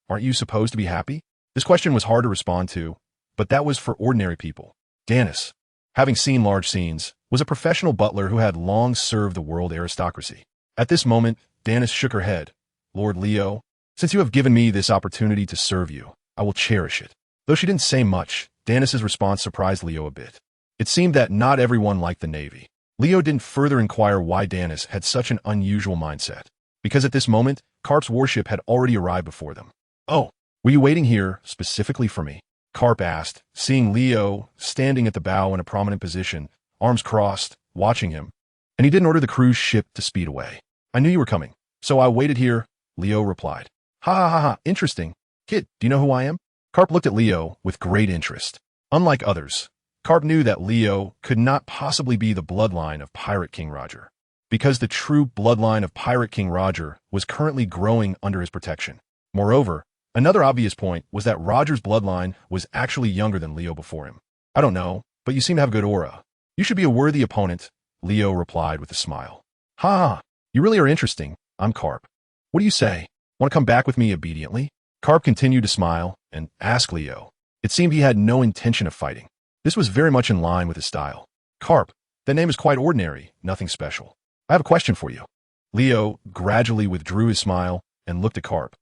Aren't you supposed to be happy? This question was hard to respond to, but that was for ordinary people. Danis, having seen large scenes, was a professional butler who had long served the world aristocracy. At this moment, Danis shook her head. Lord Leo, since you have given me this opportunity to serve you, I will cherish it. Though she didn't say much, Danis's response surprised Leo a bit. It seemed that not everyone liked the Navy. Leo didn't further inquire why Danis had such an unusual mindset, because at this moment, Karp's warship had already arrived before them. Oh, were you waiting here specifically for me? Karp asked, seeing Leo standing at the bow in a prominent position, arms crossed, watching him. And he didn't order the cruise ship to speed away. I knew you were coming, so I waited here, Leo replied. Ha ha ha ha, interesting. Kid, do you know who I am? Karp looked at Leo with great interest. Unlike others, Karp knew that Leo could not possibly be the bloodline of Pirate King Roger, because the true bloodline of Pirate King Roger was currently growing under his protection. Moreover, another obvious point was that Roger's bloodline was actually younger than Leo before him. I don't know, but you seem to have good aura. You should be a worthy opponent, Leo replied with a smile. Ha ha, you really are interesting. I'm Karp. What do you say? Want to come back with me obediently? Karp continued to smile and asked Leo. It seemed he had no intention of fighting. This was very much in line with his style. Karp, that name is quite ordinary, nothing special. I have a question for you. Leo gradually withdrew his smile and looked at Karp.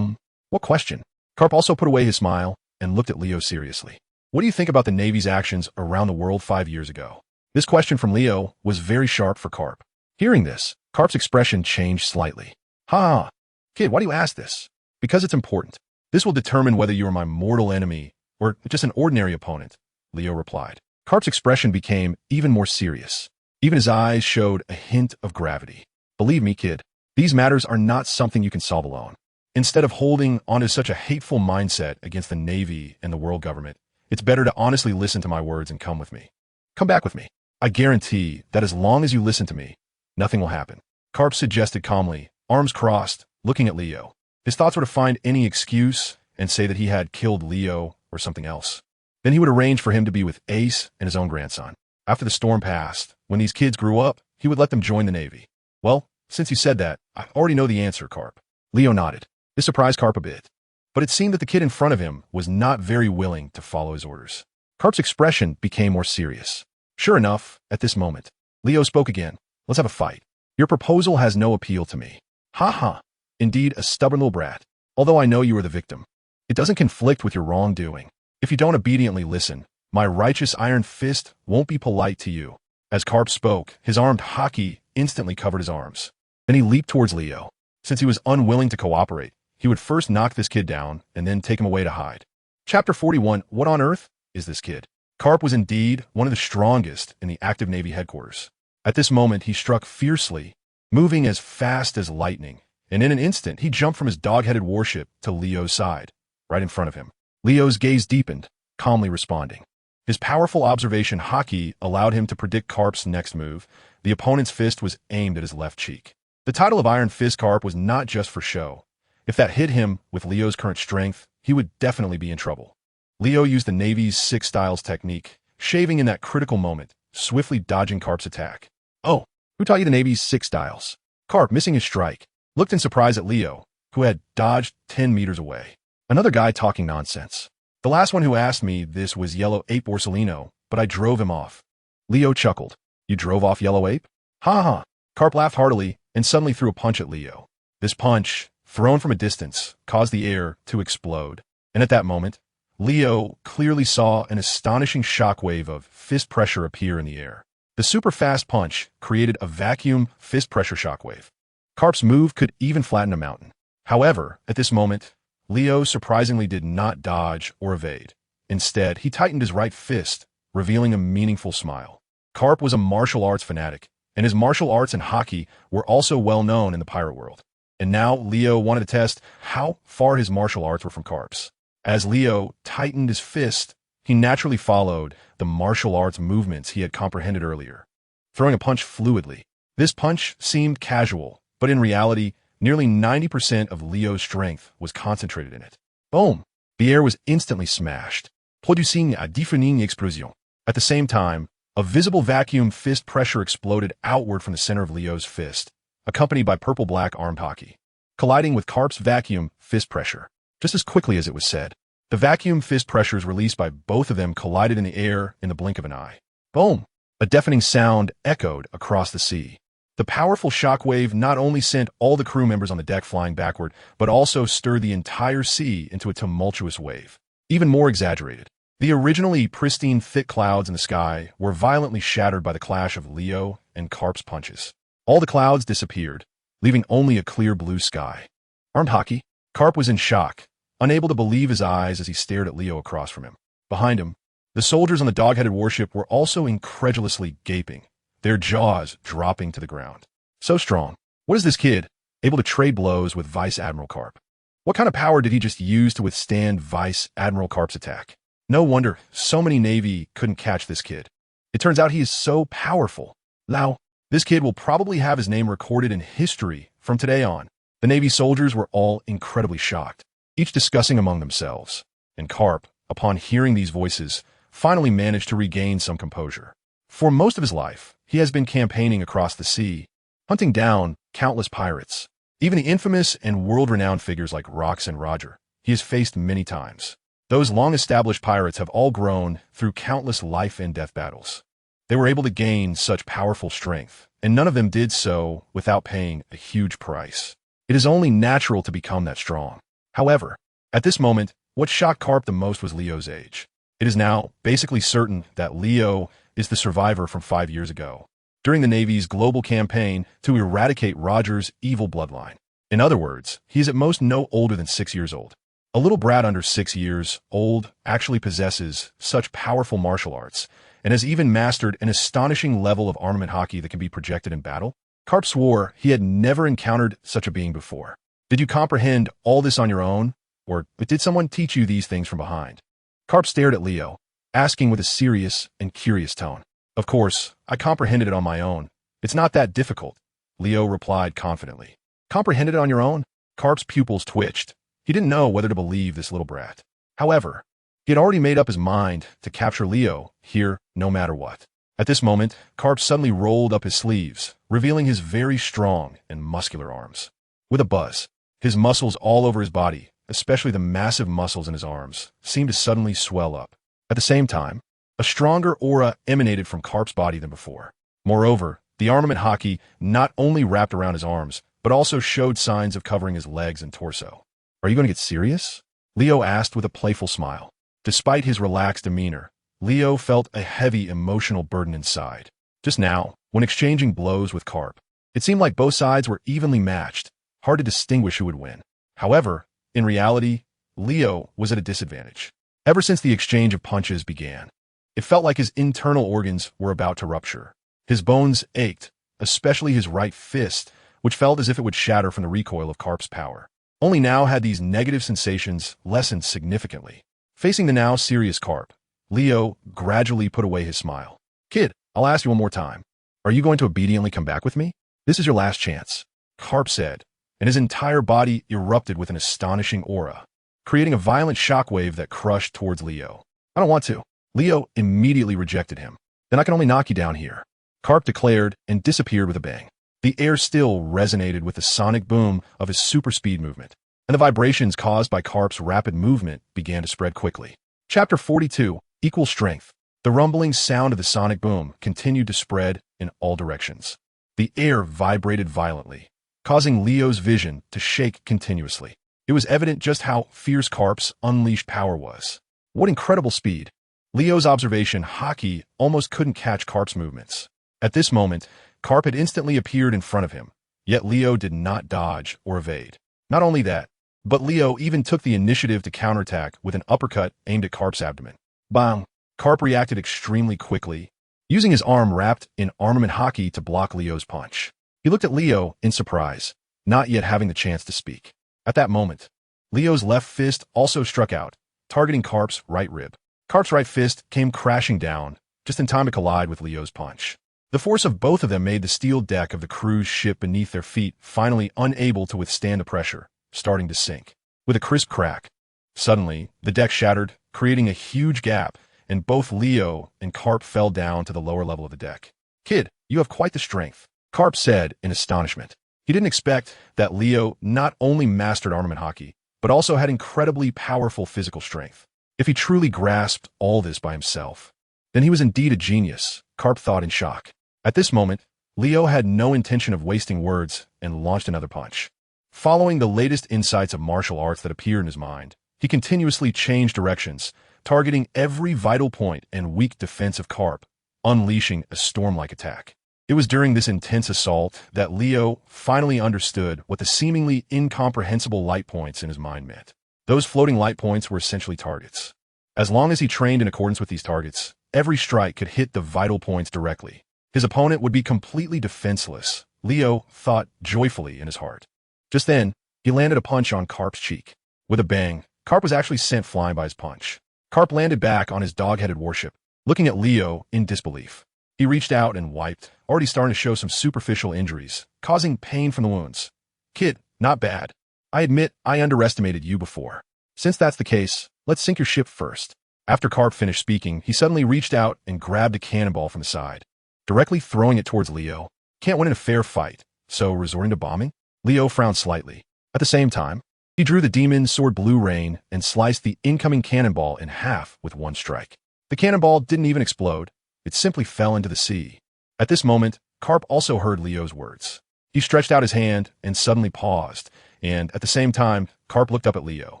What question? Karp also put away his smile and looked at Leo seriously. What do you think about the Navy's actions around the world 5 years ago? This question from Leo was very sharp for Karp. Hearing this, Karp's expression changed slightly. Ha! Kid, why do you ask this? Because it's important. This will determine whether you are my mortal enemy or just an ordinary opponent, Leo replied. Karp's expression became even more serious. Even his eyes showed a hint of gravity. Believe me, kid, these matters are not something you can solve alone. Instead of holding onto such a hateful mindset against the Navy and the world government, it's better to honestly listen to my words and come with me. Come back with me. I guarantee that as long as you listen to me, nothing will happen. Karp suggested calmly, arms crossed, looking at Leo. His thoughts were to find any excuse and say that he had killed Leo or something else. Then he would arrange for him to be with Ace and his own grandson. After the storm passed, when these kids grew up, he would let them join the Navy. Well, since you said that, I already know the answer, Karp. Leo nodded. This surprised Karp a bit. But it seemed that the kid in front of him was not very willing to follow his orders. Karp's expression became more serious. Sure enough, at this moment, Leo spoke again. Let's have a fight. Your proposal has no appeal to me. Ha ha. Indeed, a stubborn little brat. Although I know you are the victim. It doesn't conflict with your wrongdoing. If you don't obediently listen, my righteous iron fist won't be polite to you. As Karp spoke, his armed Haki instantly covered his arms. Then he leaped towards Leo. Since he was unwilling to cooperate, he would first knock this kid down and then take him away to hide. Chapter 41, What on earth is this kid? Karp was indeed one of the strongest in the active Navy headquarters. At this moment, he struck fiercely, moving as fast as lightning, and in an instant, he jumped from his dog-headed warship to Leo's side, right in front of him. Leo's gaze deepened, calmly responding. His powerful observation Haki allowed him to predict Karp's next move. The opponent's fist was aimed at his left cheek. The title of Iron Fist Karp was not just for show. If that hit him with Leo's current strength, he would definitely be in trouble. Leo used the Navy's 6 styles technique, shaving in that critical moment, swiftly dodging Karp's attack. Oh, who taught you the Navy's 6 styles? Karp, missing his strike, looked in surprise at Leo, who had dodged 10 meters away. Another guy talking nonsense. The last one who asked me this was Yellow Ape Borsellino, but I drove him off. Leo chuckled. You drove off Yellow Ape? Ha ha. Karp laughed heartily and suddenly threw a punch at Leo. This punch, thrown from a distance, caused the air to explode. And at that moment, Leo clearly saw an astonishing shockwave of fist pressure appear in the air. The super-fast punch created a vacuum fist pressure shockwave. Karp's move could even flatten a mountain. However, at this moment, Leo surprisingly did not dodge or evade. Instead, he tightened his right fist, revealing a meaningful smile. Karp was a martial arts fanatic, and his martial arts and Haki were also well known in the pirate world. And now Leo wanted to test how far his martial arts were from Karp's. As Leo tightened his fist, he naturally followed the martial arts movements he had comprehended earlier, throwing a punch fluidly. This punch seemed casual, but in reality, nearly 90% of Leo's strength was concentrated in it. Boom! The air was instantly smashed, producing a deafening explosion. At the same time, a visible vacuum fist pressure exploded outward from the center of Leo's fist, accompanied by purple-black armed Haki. colliding with Carp's vacuum fist pressure. Just as quickly as it was said, the vacuum fist pressures released by both of them collided in the air in the blink of an eye. Boom! A deafening sound echoed across the sea. The powerful shockwave not only sent all the crew members on the deck flying backward, but also stirred the entire sea into a tumultuous wave. Even more exaggerated, the originally pristine thick clouds in the sky were violently shattered by the clash of Leo and Carp's punches. All the clouds disappeared, leaving only a clear blue sky. Armed Haki, Carp was in shock, unable to believe his eyes as he stared at Leo across from him. Behind him, the soldiers on the dog-headed warship were also incredulously gaping, their jaws dropping to the ground. So strong. What is this kid able to trade blows with Vice Admiral Carp? What kind of power did he just use to withstand Vice Admiral Carp's attack? No wonder so many Navy couldn't catch this kid. It turns out he is so powerful. Now, this kid will probably have his name recorded in history from today on. The Navy soldiers were all incredibly shocked, each discussing among themselves. And Carp, upon hearing these voices, finally managed to regain some composure. For most of his life, he has been campaigning across the sea, hunting down countless pirates. Even the infamous and world-renowned figures like Rox and Roger, he has faced many times. Those long-established pirates have all grown through countless life-and-death battles. They were able to gain such powerful strength, and none of them did so without paying a huge price. It is only natural to become that strong. However, at this moment, what shocked Carp the most was Leo's age. It is now basically certain that Leo is the survivor from 5 years ago, during the Navy's global campaign to eradicate Roger's evil bloodline. In other words, he is at most no older than 6 years old. A little brat under 6 years old actually possesses such powerful martial arts and has even mastered an astonishing level of armament Haki that can be projected in battle. Carp swore he had never encountered such a being before. Did you comprehend all this on your own, or did someone teach you these things from behind? Carp stared at Leo, asking with a serious and curious tone. Of course, I comprehended it on my own. It's not that difficult, Leo replied confidently. Comprehended it on your own? Carp's pupils twitched. He didn't know whether to believe this little brat. However, he had already made up his mind to capture Leo here no matter what. At this moment, Carp suddenly rolled up his sleeves, revealing his very strong and muscular arms. With a buzz, his muscles all over his body, especially the massive muscles in his arms, seemed to suddenly swell up. At the same time, a stronger aura emanated from Carp's body than before. Moreover, the armament Haki not only wrapped around his arms, but also showed signs of covering his legs and torso. Are you going to get serious? Leo asked with a playful smile. Despite his relaxed demeanor, Leo felt a heavy emotional burden inside. Just now, when exchanging blows with Carp, it seemed like both sides were evenly matched, hard to distinguish who would win. However, in reality, Leo was at a disadvantage. Ever since the exchange of punches began, it felt like his internal organs were about to rupture. His bones ached, especially his right fist, which felt as if it would shatter from the recoil of Carp's power. Only now had these negative sensations lessened significantly. Facing the now serious Carp, Leo gradually put away his smile. Kid, I'll ask you one more time. Are you going to obediently come back with me? This is your last chance, Carp said, and his entire body erupted with an astonishing aura, creating a violent shockwave that crushed towards Leo. I don't want to. Leo immediately rejected him. Then I can only knock you down here, Carp declared and disappeared with a bang. The air still resonated with the sonic boom of his super speed movement, and the vibrations caused by Carp's rapid movement began to spread quickly. Chapter 42, Equal Strength. The rumbling sound of the sonic boom continued to spread in all directions. The air vibrated violently, causing Leo's vision to shake continuously. It was evident just how fierce Carp's unleashed power was. What incredible speed! Leo's observation Haki almost couldn't catch Carp's movements. At this moment, Carp had instantly appeared in front of him, yet Leo did not dodge or evade. Not only that, but Leo even took the initiative to counterattack with an uppercut aimed at Carp's abdomen. Bang! Carp reacted extremely quickly, using his arm wrapped in armament Haki to block Leo's punch. He looked at Leo in surprise, not yet having the chance to speak. At that moment, Leo's left fist also struck out, targeting Carp's right rib. Carp's right fist came crashing down, just in time to collide with Leo's punch. The force of both of them made the steel deck of the cruise ship beneath their feet finally unable to withstand the pressure, starting to sink. With a crisp crack, suddenly, the deck shattered, creating a huge gap, and both Leo and Carp fell down to the lower level of the deck. Kid, you have quite the strength, Carp said in astonishment. He didn't expect that Leo not only mastered armament Haki, but also had incredibly powerful physical strength. If he truly grasped all this by himself, then he was indeed a genius, Carp thought in shock. At this moment, Leo had no intention of wasting words and launched another punch. Following the latest insights of martial arts that appeared in his mind, he continuously changed directions, targeting every vital point and weak defense of Carp, unleashing a storm-like attack. It was during this intense assault that Leo finally understood what the seemingly incomprehensible light points in his mind meant. Those floating light points were essentially targets. As long as he trained in accordance with these targets, every strike could hit the vital points directly. His opponent would be completely defenseless, Leo thought joyfully in his heart. Just then, he landed a punch on Carp's cheek. With a bang, Carp was actually sent flying by his punch. Carp landed back on his dog-headed warship, looking at Leo in disbelief. He reached out and wiped, already starting to show some superficial injuries, causing pain from the wounds. Kid, not bad. I admit I underestimated you before. Since that's the case, let's sink your ship first. After Carp finished speaking, he suddenly reached out and grabbed a cannonball from the side, directly throwing it towards Leo. Can't win in a fair fight, so resorting to bombing? Leo frowned slightly. At the same time, he drew the demon sword Blue Rain and sliced the incoming cannonball in half with one strike. The cannonball didn't even explode. It simply fell into the sea. At this moment, Carp also heard Leo's words. He stretched out his hand and suddenly paused, and at the same time, Carp looked up at Leo.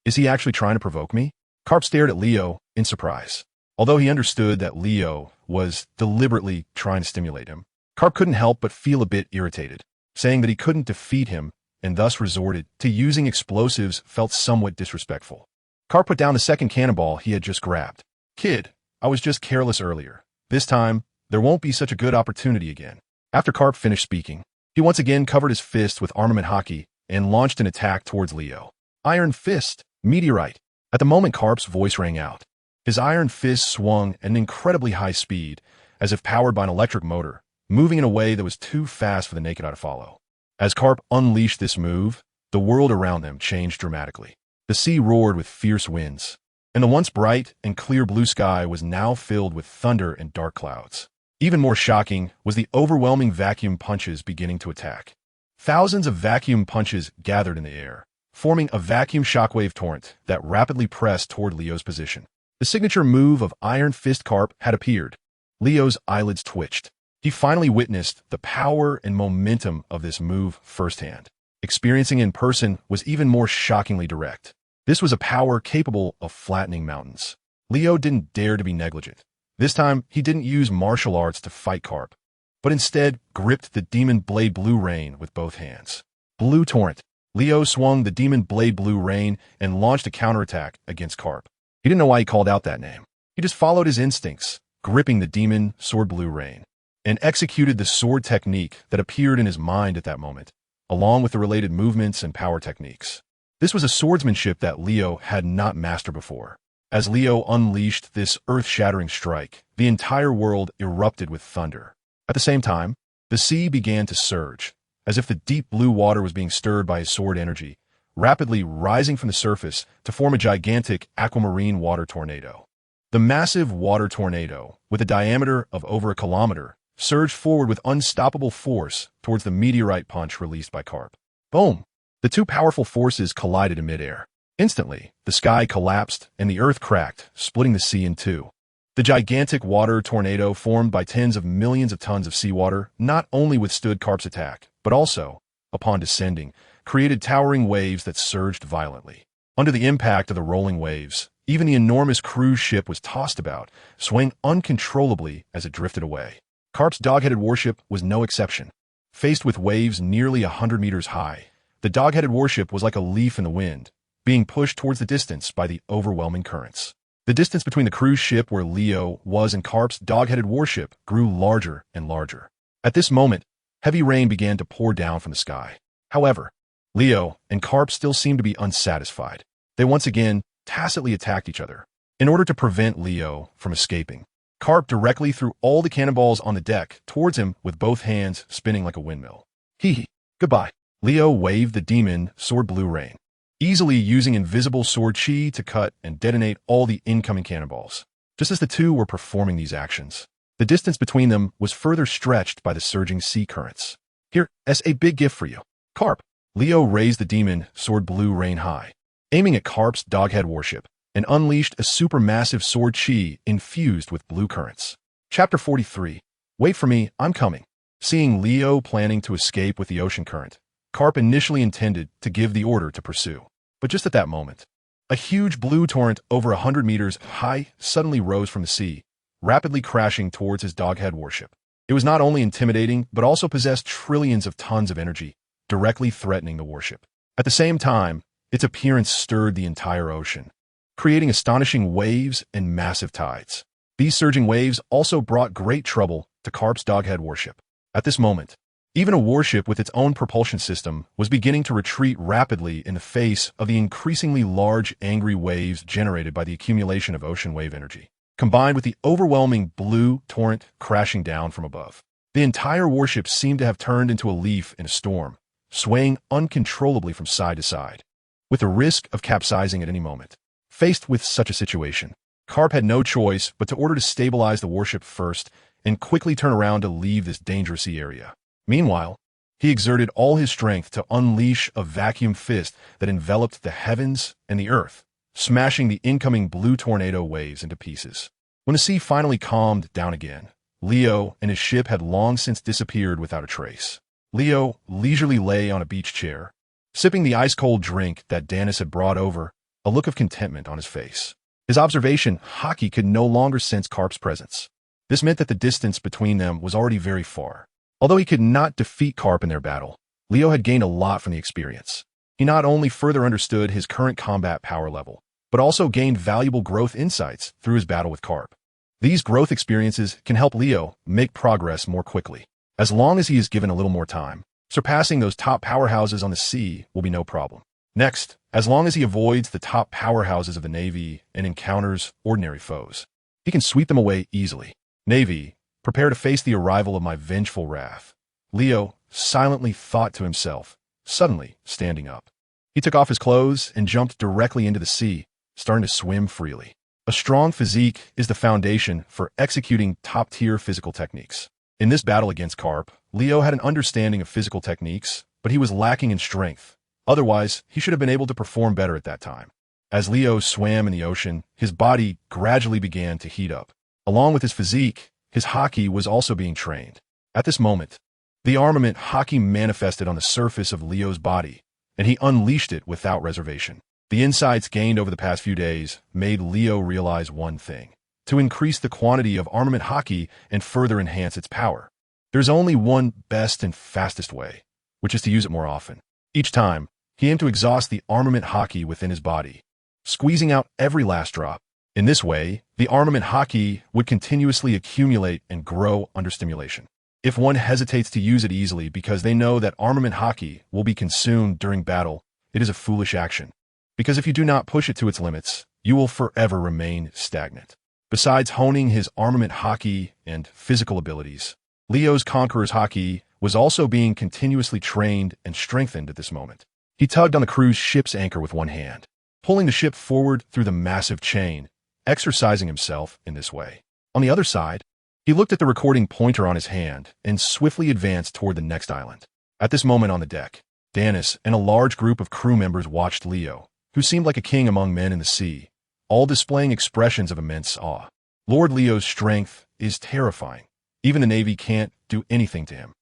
Is he actually trying to provoke me? Carp stared at Leo in surprise. Although he understood that Leo was deliberately trying to stimulate him, Carp couldn't help but feel a bit irritated. Saying that he couldn't defeat him and thus resorted to using explosives felt somewhat disrespectful. Carp put down the second cannonball he had just grabbed. Kid, I was just careless earlier. This time, there won't be such a good opportunity again. After Carp finished speaking, he once again covered his fist with armament Haki and launched an attack towards Leo. Iron Fist, Meteorite. At the moment Carp's voice rang out, his iron fist swung at an incredibly high speed, as if powered by an electric motor, moving in a way that was too fast for the naked eye to follow. As Carp unleashed this move, the world around them changed dramatically. The sea roared with fierce winds, and the once bright and clear blue sky was now filled with thunder and dark clouds. Even more shocking was the overwhelming vacuum punches beginning to attack. Thousands of vacuum punches gathered in the air, forming a vacuum shockwave torrent that rapidly pressed toward Leo's position. The signature move of Iron Fist Carp had appeared. Leo's eyelids twitched. He finally witnessed the power and momentum of this move firsthand. Experiencing it in person was even more shockingly direct. This was a power capable of flattening mountains. Leo didn't dare to be negligent. This time, he didn't use martial arts to fight Carp, but instead gripped the Demon Blade Blue Rain with both hands. Blue Torrent. Leo swung the Demon Blade Blue Rain and launched a counterattack against Carp. He didn't know why he called out that name. He just followed his instincts, gripping the Demon Sword Blue Rain, and executed the sword technique that appeared in his mind at that moment, along with the related movements and power techniques. This was a swordsmanship that Leo had not mastered before. As Leo unleashed this earth-shattering strike, the entire world erupted with thunder. At the same time, the sea began to surge, as if the deep blue water was being stirred by his sword energy, rapidly rising from the surface to form a gigantic aquamarine water tornado. The massive water tornado, with a diameter of over a kilometer, surged forward with unstoppable force towards the meteorite punch released by Carp. Boom! The two powerful forces collided in midair. Instantly, the sky collapsed and the earth cracked, splitting the sea in two. The gigantic water tornado formed by tens of millions of tons of seawater not only withstood Carp's attack, but also, upon descending, created towering waves that surged violently. Under the impact of the rolling waves, even the enormous cruise ship was tossed about, swaying uncontrollably as it drifted away. Carp's dog-headed warship was no exception. Faced with waves nearly 100 meters high, the dog-headed warship was like a leaf in the wind, being pushed towards the distance by the overwhelming currents. The distance between the cruise ship where Leo was and Carp's dog-headed warship grew larger and larger. At this moment, heavy rain began to pour down from the sky. However, Leo and Carp still seemed to be unsatisfied. They once again tacitly attacked each other. In order to prevent Leo from escaping, Carp directly threw all the cannonballs on the deck towards him with both hands spinning like a windmill. Hee, goodbye. Leo waved the demon sword Blue Rain, easily using invisible sword chi to cut and detonate all the incoming cannonballs. Just as the two were performing these actions, the distance between them was further stretched by the surging sea currents. Here's a big gift for you. Carp. Leo raised the demon sword blue rain high, aiming at Carp's doghead warship, and unleashed a supermassive sword chi infused with blue currents. Chapter 43. Wait for me, I'm coming. Seeing Leo planning to escape with the ocean current, Carp initially intended to give the order to pursue. But just at that moment, a huge blue torrent over 100 meters high suddenly rose from the sea, rapidly crashing towards his doghead warship. It was not only intimidating, but also possessed trillions of tons of energy, directly threatening the warship. At the same time, its appearance stirred the entire ocean, creating astonishing waves and massive tides. These surging waves also brought great trouble to Carp's doghead warship. At this moment, even a warship with its own propulsion system was beginning to retreat rapidly in the face of the increasingly large, angry waves generated by the accumulation of ocean wave energy, combined with the overwhelming blue torrent crashing down from above. The entire warship seemed to have turned into a leaf in a storm, swaying uncontrollably from side to side, with the risk of capsizing at any moment. Faced with such a situation, Carp had no choice but to order to stabilize the warship first and quickly turn around to leave this dangerous sea area. Meanwhile, he exerted all his strength to unleash a vacuum fist that enveloped the heavens and the earth, smashing the incoming blue tornado waves into pieces. When the sea finally calmed down again, Leo and his ship had long since disappeared without a trace. Leo leisurely lay on a beach chair, sipping the ice-cold drink that Danis had brought over, a look of contentment on his face. His observation, Haki could no longer sense Carp's presence. This meant that the distance between them was already very far. Although he could not defeat Carp in their battle, Leo had gained a lot from the experience. He not only further understood his current combat power level, but also gained valuable growth insights through his battle with Carp. These growth experiences can help Leo make progress more quickly. As long as he is given a little more time, surpassing those top powerhouses on the sea will be no problem. Next, as long as he avoids the top powerhouses of the Navy and encounters ordinary foes, he can sweep them away easily. Navy, prepare to face the arrival of my vengeful wrath. Leo silently thought to himself, suddenly standing up. He took off his clothes and jumped directly into the sea, starting to swim freely. A strong physique is the foundation for executing top-tier physical techniques. In this battle against Carp, Leo had an understanding of physical techniques, but he was lacking in strength. Otherwise, he should have been able to perform better at that time. As Leo swam in the ocean, his body gradually began to heat up. Along with his physique, his Haki was also being trained. At this moment, the armament Haki manifested on the surface of Leo's body, and he unleashed it without reservation. The insights gained over the past few days made Leo realize one thing: to increase the quantity of armament Haki and further enhance its power. There's only one best and fastest way, which is to use it more often. Each time, he aimed to exhaust the armament Haki within his body, squeezing out every last drop. In this way, the armament Haki would continuously accumulate and grow under stimulation. If one hesitates to use it easily because they know that armament Haki will be consumed during battle, it is a foolish action. Because if you do not push it to its limits, you will forever remain stagnant. Besides honing his armament Haki and physical abilities, Leo's Conqueror's Haki was also being continuously trained and strengthened at this moment. He tugged on the cruise ship's anchor with one hand, pulling the ship forward through the massive chain, exercising himself in this way. On the other side, he looked at the recording pointer on his hand and swiftly advanced toward the next island. At this moment on the deck, Danis and a large group of crew members watched Leo, who seemed like a king among men in the sea, all displaying expressions of immense awe. Lord Leo's strength is terrifying. Even the Navy can't do anything to him.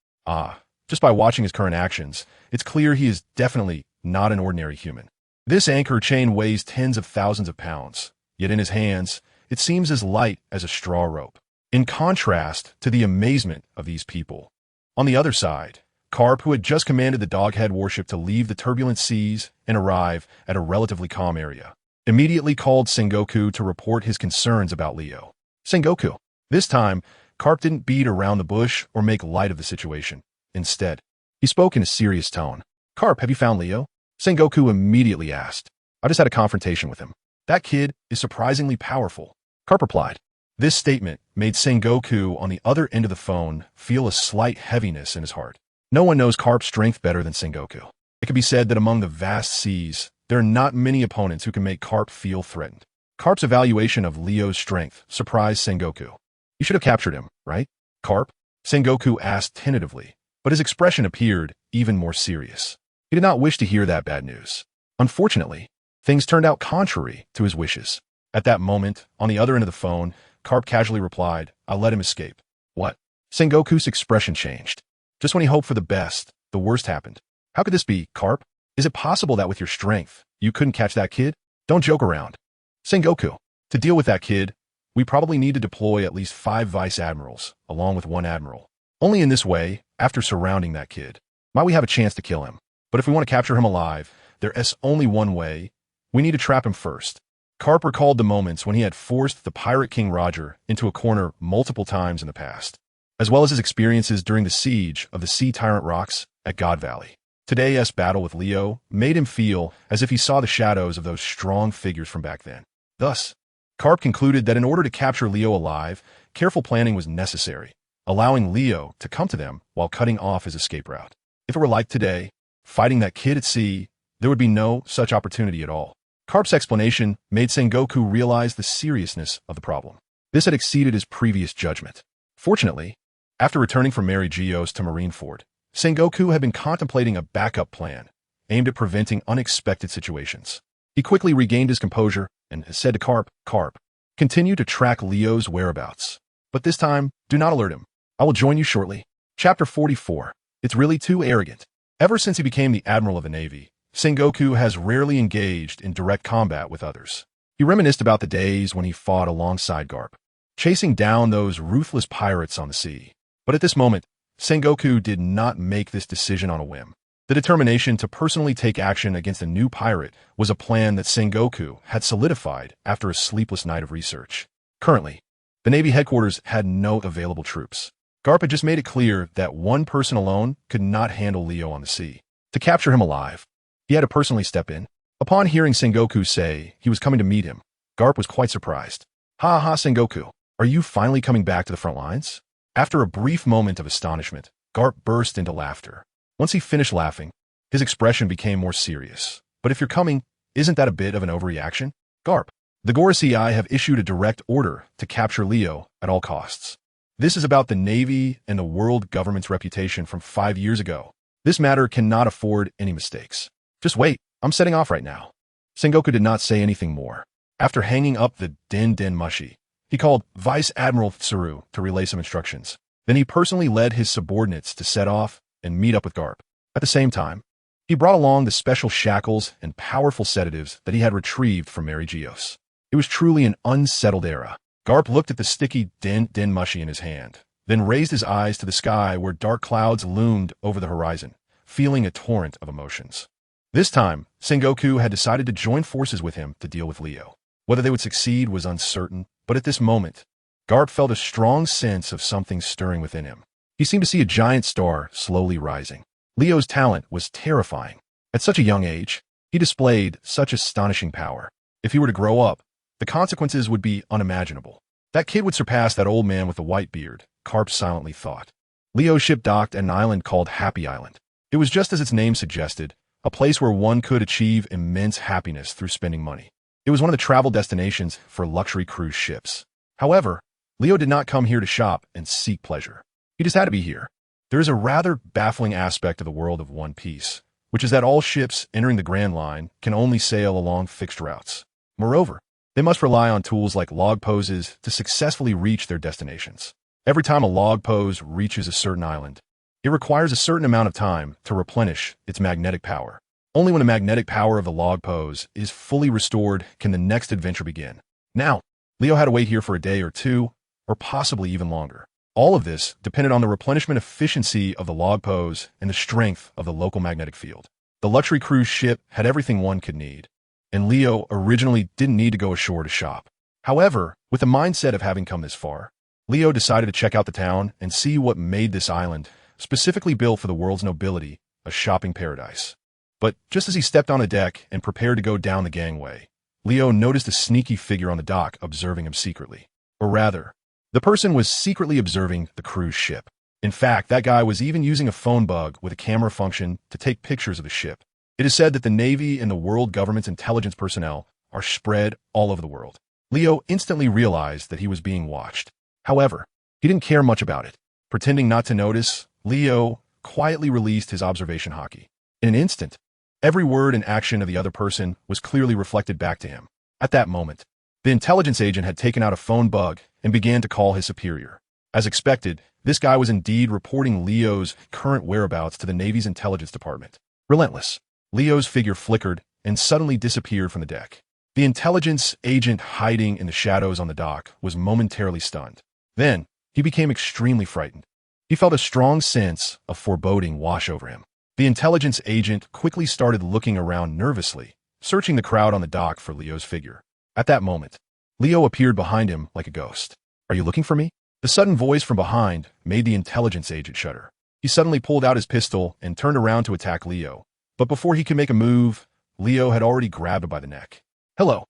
Just by watching his current actions, it's clear he is definitely not an ordinary human. This anchor chain weighs tens of thousands of pounds, yet in his hands, it seems as light as a straw rope. In contrast to the amazement of these people. On the other side, Carp, who had just commanded the Doghead warship to leave the turbulent seas and arrive at a relatively calm area, immediately called Sengoku to report his concerns about Leo. Sengoku. This time, Carp didn't beat around the bush or make light of the situation. Instead, he spoke in a serious tone. Carp, have you found Leo? Sengoku immediately asked. I just had a confrontation with him. That kid is surprisingly powerful. Carp replied. This statement made Sengoku on the other end of the phone feel a slight heaviness in his heart. No one knows Carp's strength better than Sengoku. It could be said that among the vast seas, there are not many opponents who can make Carp feel threatened. Carp's evaluation of Leo's strength surprised Sengoku. You should have captured him, right? Carp? Sengoku asked tentatively, but his expression appeared even more serious. He did not wish to hear that bad news. Unfortunately, things turned out contrary to his wishes. At that moment, on the other end of the phone, Carp casually replied, "I'll let him escape." What? Sengoku's expression changed. Just when he hoped for the best, the worst happened. How could this be, Carp? Is it possible that with your strength, you couldn't catch that kid? Don't joke around. Sengoku, to deal with that kid, we probably need to deploy at least 5 vice admirals, along with 1 admiral. Only in this way, after surrounding that kid, might we have a chance to kill him. But if we want to capture him alive, there's only one way. We need to trap him first. Carp recalled the moments when he had forced the Pirate King Roger into a corner multiple times in the past, as well as his experiences during the siege of the Sea Tyrant Rocks at God Valley. Today's battle with Leo made him feel as if he saw the shadows of those strong figures from back then. Thus, Carp concluded that in order to capture Leo alive, careful planning was necessary, allowing Leo to come to them while cutting off his escape route. If it were like today, fighting that kid at sea, there would be no such opportunity at all. Carp's explanation made Sengoku realize the seriousness of the problem. This had exceeded his previous judgment. Fortunately, after returning from Mary Geos to Marineford, Sengoku had been contemplating a backup plan aimed at preventing unexpected situations. He quickly regained his composure and said to Carp, "Carp, continue to track Leo's whereabouts. But this time, do not alert him. I will join you shortly." Chapter 44. It's really too arrogant. Ever since he became the Admiral of the Navy, Sengoku has rarely engaged in direct combat with others. He reminisced about the days when he fought alongside Garp, chasing down those ruthless pirates on the sea. But at this moment, Sengoku did not make this decision on a whim. The determination to personally take action against a new pirate was a plan that Sengoku had solidified after a sleepless night of research. Currently, the Navy headquarters had no available troops. Garp had just made it clear that one person alone could not handle Leo on the sea. To capture him alive, he had to personally step in. Upon hearing Sengoku say he was coming to meet him, Garp was quite surprised. "Ha ha, Sengoku, are you finally coming back to the front lines?" After a brief moment of astonishment, Garp burst into laughter. Once he finished laughing, his expression became more serious. "But if you're coming, isn't that a bit of an overreaction? Garp, the Gorosei have issued a direct order to capture Leo at all costs. This is about the Navy and the world government's reputation from 5 years ago. This matter cannot afford any mistakes. Just wait, I'm setting off right now." Sengoku did not say anything more. After hanging up the Den Mushi, he called Vice Admiral Tsuru to relay some instructions. Then he personally led his subordinates to set off and meet up with Garp. At the same time, he brought along the special shackles and powerful sedatives that he had retrieved from Mary Geos. It was truly an unsettled era. Garp looked at the sticky Den Mushi in his hand, then raised his eyes to the sky where dark clouds loomed over the horizon, feeling a torrent of emotions. This time, Sengoku had decided to join forces with him to deal with Leo. Whether they would succeed was uncertain, but at this moment, Garp felt a strong sense of something stirring within him. He seemed to see a giant star slowly rising. Leo's talent was terrifying. At such a young age, he displayed such astonishing power. If he were to grow up, the consequences would be unimaginable. That kid would surpass that old man with the white beard, Garp silently thought. Leo's ship docked at an island called Happy Island. It was just as its name suggested, a place where one could achieve immense happiness through spending money. It was one of the travel destinations for luxury cruise ships. However, Leo did not come here to shop and seek pleasure. He just had to be here. There is a rather baffling aspect of the world of One Piece, which is that all ships entering the Grand Line can only sail along fixed routes. Moreover, they must rely on tools like log poses to successfully reach their destinations. Every time a log pose reaches a certain island, it requires a certain amount of time to replenish its magnetic power. Only when the magnetic power of the log pose is fully restored can the next adventure begin. Now, Leo had to wait here for a day or two, or possibly even longer. All of this depended on the replenishment efficiency of the log pose and the strength of the local magnetic field. The luxury cruise ship had everything one could need, and Leo originally didn't need to go ashore to shop. However, with the mindset of having come this far, Leo decided to check out the town and see what made this island, specifically built for the world's nobility, a shopping paradise. But just as he stepped on a deck and prepared to go down the gangway, Leo noticed a sneaky figure on the dock observing him secretly. Or rather, the person was secretly observing the cruise ship. In fact, that guy was even using a phone bug with a camera function to take pictures of the ship. It is said that the Navy and the world government's intelligence personnel are spread all over the world. Leo instantly realized that he was being watched. However, he didn't care much about it. Pretending not to notice, Leo quietly released his observation Haki. In an instant, every word and action of the other person was clearly reflected back to him. At that moment, the intelligence agent had taken out a phone bug and began to call his superior. As expected, this guy was indeed reporting Leo's current whereabouts to the Navy's intelligence department. Relentless, Leo's figure flickered and suddenly disappeared from the deck. The intelligence agent hiding in the shadows on the dock was momentarily stunned. Then, he became extremely frightened. He felt a strong sense of foreboding wash over him. The intelligence agent quickly started looking around nervously, searching the crowd on the dock for Leo's figure. At that moment, Leo appeared behind him like a ghost. "Are you looking for me?" The sudden voice from behind made the intelligence agent shudder. He suddenly pulled out his pistol and turned around to attack Leo. But before he could make a move, Leo had already grabbed him by the neck. Hello,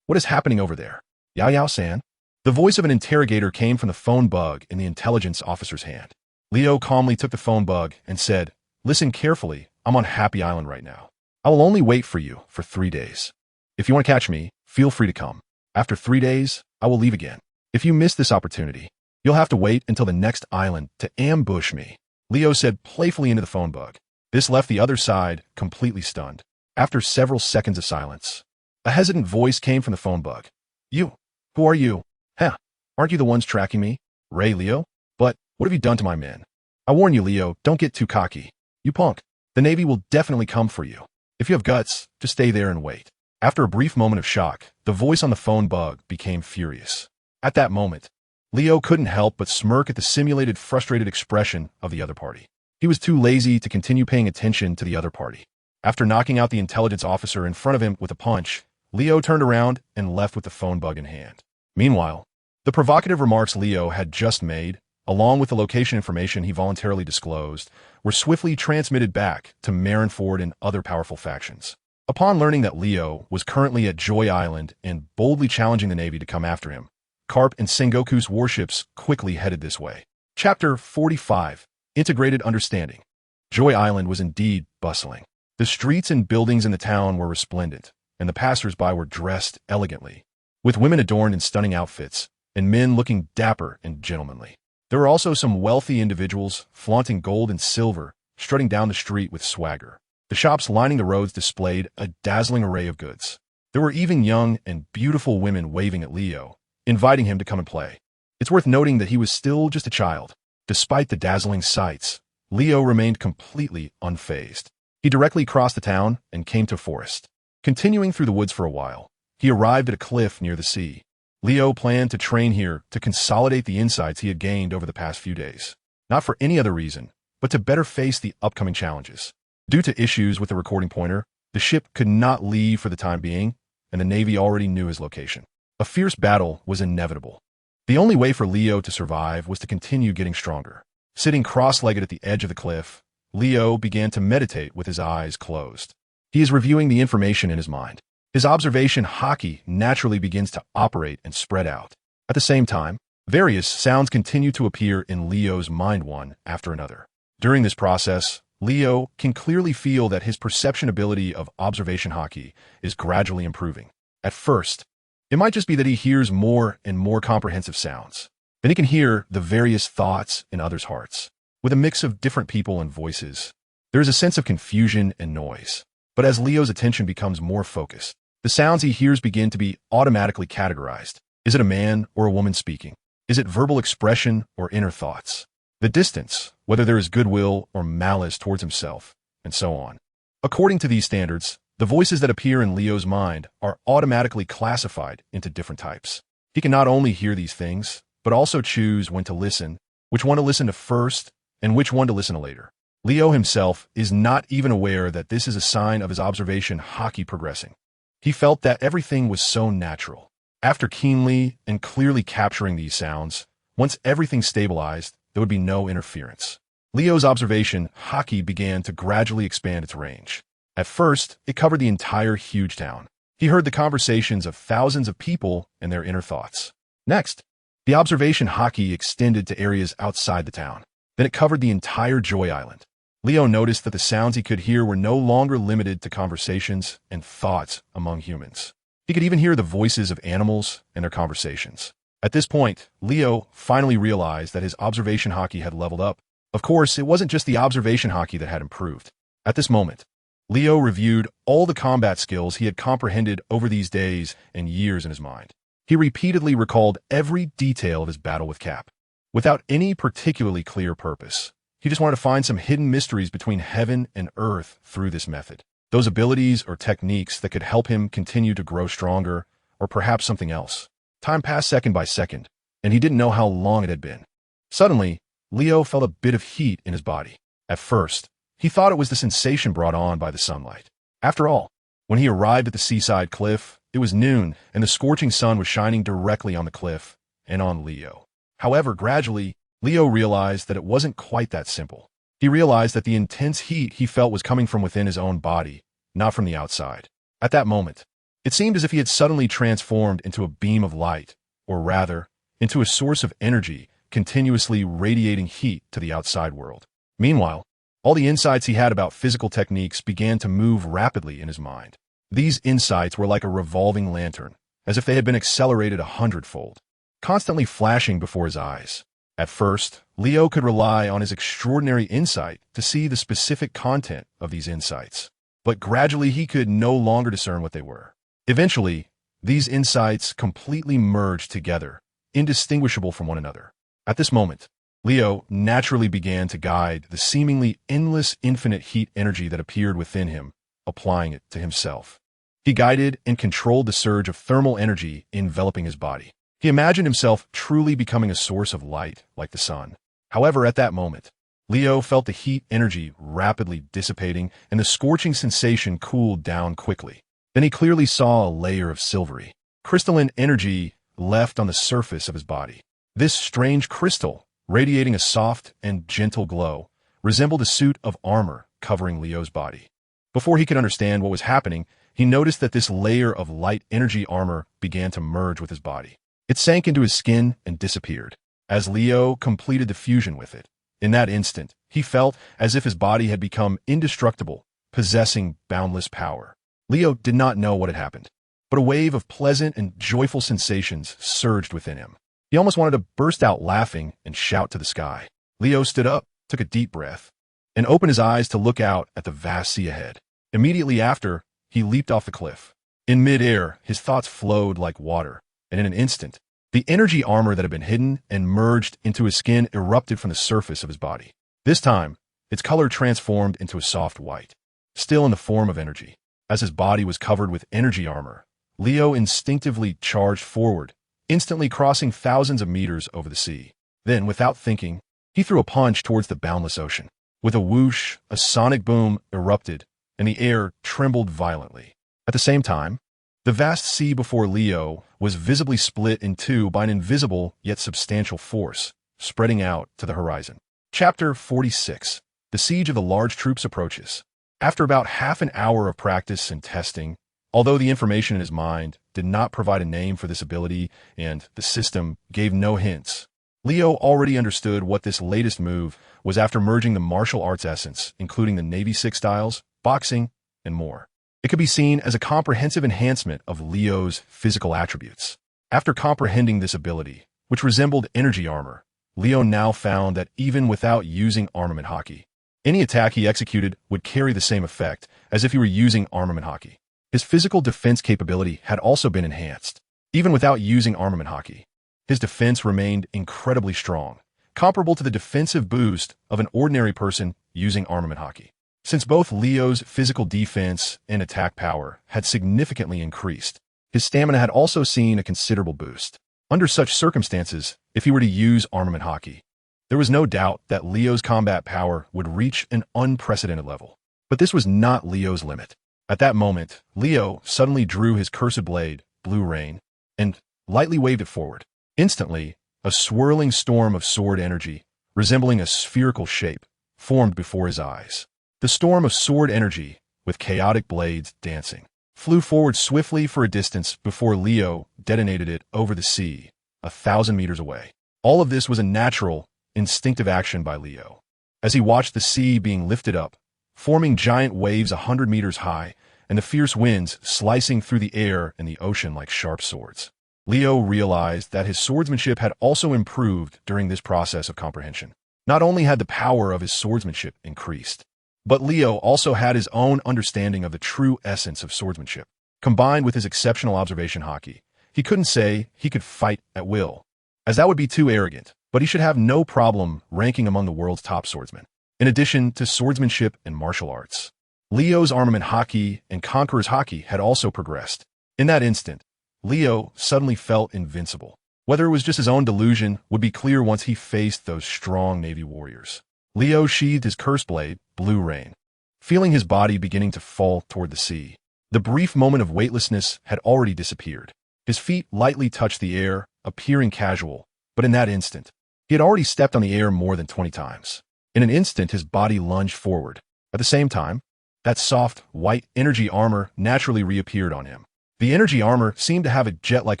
what is happening over there? Yao-San? The voice of an interrogator came from the phone bug in the intelligence officer's hand. Leo calmly took the phone bug and said, "Listen carefully, I'm on Happy Island right now. I will only wait for you for 3 days. If you want to catch me, feel free to come. After 3 days, I will leave again. If you miss this opportunity, you'll have to wait until the next island to ambush me," Leo said playfully into the phone bug. This left the other side completely stunned. After several seconds of silence, a hesitant voice came from the phone bug. "You? Who are you? Huh? Aren't you the ones tracking me? Ray, Leo? But what have you done to my men? I warn you, Leo, don't get too cocky. You punk. The Navy will definitely come for you. If you have guts, just stay there and wait." After a brief moment of shock, the voice on the phone bug became furious. At that moment, Leo couldn't help but smirk at the simulated frustrated expression of the other party. He was too lazy to continue paying attention to the other party. After knocking out the intelligence officer in front of him with a punch, Leo turned around and left with the phone bug in hand. Meanwhile, the provocative remarks Leo had just made, along with the location information he voluntarily disclosed, were swiftly transmitted back to Marineford and other powerful factions. Upon learning that Leo was currently at Joy Island and boldly challenging the Navy to come after him, Carp and Sengoku's warships quickly headed this way. Chapter 45, Integrated Understanding. Joy Island was indeed bustling. The streets and buildings in the town were resplendent, and the passers-by were dressed elegantly, with women adorned in stunning outfits, and men looking dapper and gentlemanly. There were also some wealthy individuals flaunting gold and silver, strutting down the street with swagger. The shops lining the roads displayed a dazzling array of goods. There were even young and beautiful women waving at Leo, inviting him to come and play. It's worth noting that he was still just a child. Despite the dazzling sights, Leo remained completely unfazed. He directly crossed the town and came to a forest. Continuing through the woods for a while, he arrived at a cliff near the sea. Leo planned to train here to consolidate the insights he had gained over the past few days. Not for any other reason, but to better face the upcoming challenges. Due to issues with the recording pointer, the ship could not leave for the time being, and the Navy already knew his location. A fierce battle was inevitable. The only way for Leo to survive was to continue getting stronger. Sitting cross-legged at the edge of the cliff, Leo began to meditate with his eyes closed. He is reviewing the information in his mind. His observation Haki naturally begins to operate and spread out. At the same time, various sounds continue to appear in Leo's mind one after another. During this process, Leo can clearly feel that his perception ability of observation Haki is gradually improving. At first, it might just be that he hears more and more comprehensive sounds. Then he can hear the various thoughts in others' hearts. With a mix of different people and voices, there is a sense of confusion and noise. But as Leo's attention becomes more focused, the sounds he hears begin to be automatically categorized. Is it a man or a woman speaking? Is it verbal expression or inner thoughts? The distance, whether there is goodwill or malice towards himself, and so on. According to these standards, the voices that appear in Leo's mind are automatically classified into different types. He can not only hear these things, but also choose when to listen, which one to listen to first, and which one to listen to later. Leo himself is not even aware that this is a sign of his observation Haki progressing. He felt that everything was so natural. After keenly and clearly capturing these sounds, once everything stabilized, there would be no interference. Leo's observation Haki began to gradually expand its range. At first, it covered the entire huge town. He heard the conversations of thousands of people and their inner thoughts. Next, the observation Haki extended to areas outside the town. Then it covered the entire Joy Island. Leo noticed that the sounds he could hear were no longer limited to conversations and thoughts among humans. He could even hear the voices of animals and their conversations. At this point, Leo finally realized that his observation Haki had leveled up Of course, it wasn't just the observation Haki that had improved. At this moment, Leo reviewed all the combat skills he had comprehended over these days and years in his mind. He repeatedly recalled every detail of his battle with Cap, without any particularly clear purpose. He just wanted to find some hidden mysteries between heaven and earth through this method. Those abilities or techniques that could help him continue to grow stronger, or perhaps something else. Time passed second by second, and he didn't know how long it had been. Suddenly, Leo felt a bit of heat in his body. At first, he thought it was the sensation brought on by the sunlight. After all, when he arrived at the seaside cliff, it was noon, and the scorching sun was shining directly on the cliff and on Leo. However, gradually, Leo realized that it wasn't quite that simple. He realized that the intense heat he felt was coming from within his own body, not from the outside. At that moment, it seemed as if he had suddenly transformed into a beam of light, or rather, into a source of energy, continuously radiating heat to the outside world. Meanwhile, all the insights he had about physical techniques began to move rapidly in his mind. These insights were like a revolving lantern, as if they had been accelerated 100-fold, constantly flashing before his eyes. At first, Leo could rely on his extraordinary insight to see the specific content of these insights, but gradually he could no longer discern what they were. Eventually, these insights completely merged together, indistinguishable from one another. At this moment, Leo naturally began to guide the seemingly endless infinite heat energy that appeared within him, applying it to himself. He guided and controlled the surge of thermal energy enveloping his body. He imagined himself truly becoming a source of light like the sun. However, at that moment, Leo felt the heat energy rapidly dissipating and the scorching sensation cooled down quickly. Then he clearly saw a layer of silvery, crystalline energy left on the surface of his body. This strange crystal, radiating a soft and gentle glow, resembled a suit of armor covering Leo's body. Before he could understand what was happening, he noticed that this layer of light energy armor began to merge with his body. It sank into his skin and disappeared, as Leo completed the fusion with it. In that instant, he felt as if his body had become indestructible, possessing boundless power. Leo did not know what had happened, but a wave of pleasant and joyful sensations surged within him. He almost wanted to burst out laughing and shout to the sky. Leo stood up, took a deep breath, and opened his eyes to look out at the vast sea ahead. Immediately after, he leaped off the cliff. In midair, his thoughts flowed like water, and in an instant, the energy armor that had been hidden and merged into his skin erupted from the surface of his body. This time, its color transformed into a soft white, still in the form of energy. As his body was covered with energy armor, Leo instinctively charged forward, instantly crossing thousands of meters over the sea. Then, without thinking, he threw a punch towards the boundless ocean. With a whoosh, a sonic boom erupted, and the air trembled violently. At the same time, the vast sea before Leo was visibly split in two by an invisible yet substantial force, spreading out to the horizon. Chapter 46. The Siege of the Large Troops Approaches. After about half an hour of practice and testing, although the information in his mind did not provide a name for this ability and the system gave no hints, Leo already understood what this latest move was after merging the martial arts essence, including the Navy Six styles, boxing, and more. It could be seen as a comprehensive enhancement of Leo's physical attributes. After comprehending this ability, which resembled energy armor, Leo now found that even without using armament Haki, any attack he executed would carry the same effect as if he were using armament Haki. His physical defense capability had also been enhanced. Even without using armament Haki, his defense remained incredibly strong, comparable to the defensive boost of an ordinary person using armament Haki. Since both Leo's physical defense and attack power had significantly increased, his stamina had also seen a considerable boost. Under such circumstances, if he were to use armament Haki, there was no doubt that Leo's combat power would reach an unprecedented level. But this was not Leo's limit. At that moment, Leo suddenly drew his cursed blade, Blue Rain, and lightly waved it forward. Instantly, a swirling storm of sword energy, resembling a spherical shape, formed before his eyes. The storm of sword energy, with chaotic blades dancing, flew forward swiftly for a distance before Leo detonated it over the sea, 1,000 meters away. All of this was a natural, instinctive action by Leo. As he watched the sea being lifted up, forming giant waves 100 meters high, and the fierce winds slicing through the air and the ocean like sharp swords, Leo realized that his swordsmanship had also improved during this process of comprehension. Not only had the power of his swordsmanship increased, but Leo also had his own understanding of the true essence of swordsmanship. Combined with his exceptional observation Haki, he couldn't say he could fight at will, as that would be too arrogant, but he should have no problem ranking among the world's top swordsmen. In addition to swordsmanship and martial arts, Leo's armament Haki and Conqueror's Haki had also progressed. In that instant, Leo suddenly felt invincible. Whether it was just his own delusion would be clear once he faced those strong Navy warriors. Leo sheathed his curse blade, Blue Rain, feeling his body beginning to fall toward the sea. The brief moment of weightlessness had already disappeared. His feet lightly touched the air, appearing casual, but in that instant, he had already stepped on the air more than 20 times. In an instant, his body lunged forward. At the same time, that soft, white energy armor naturally reappeared on him. The energy armor seemed to have a jet-like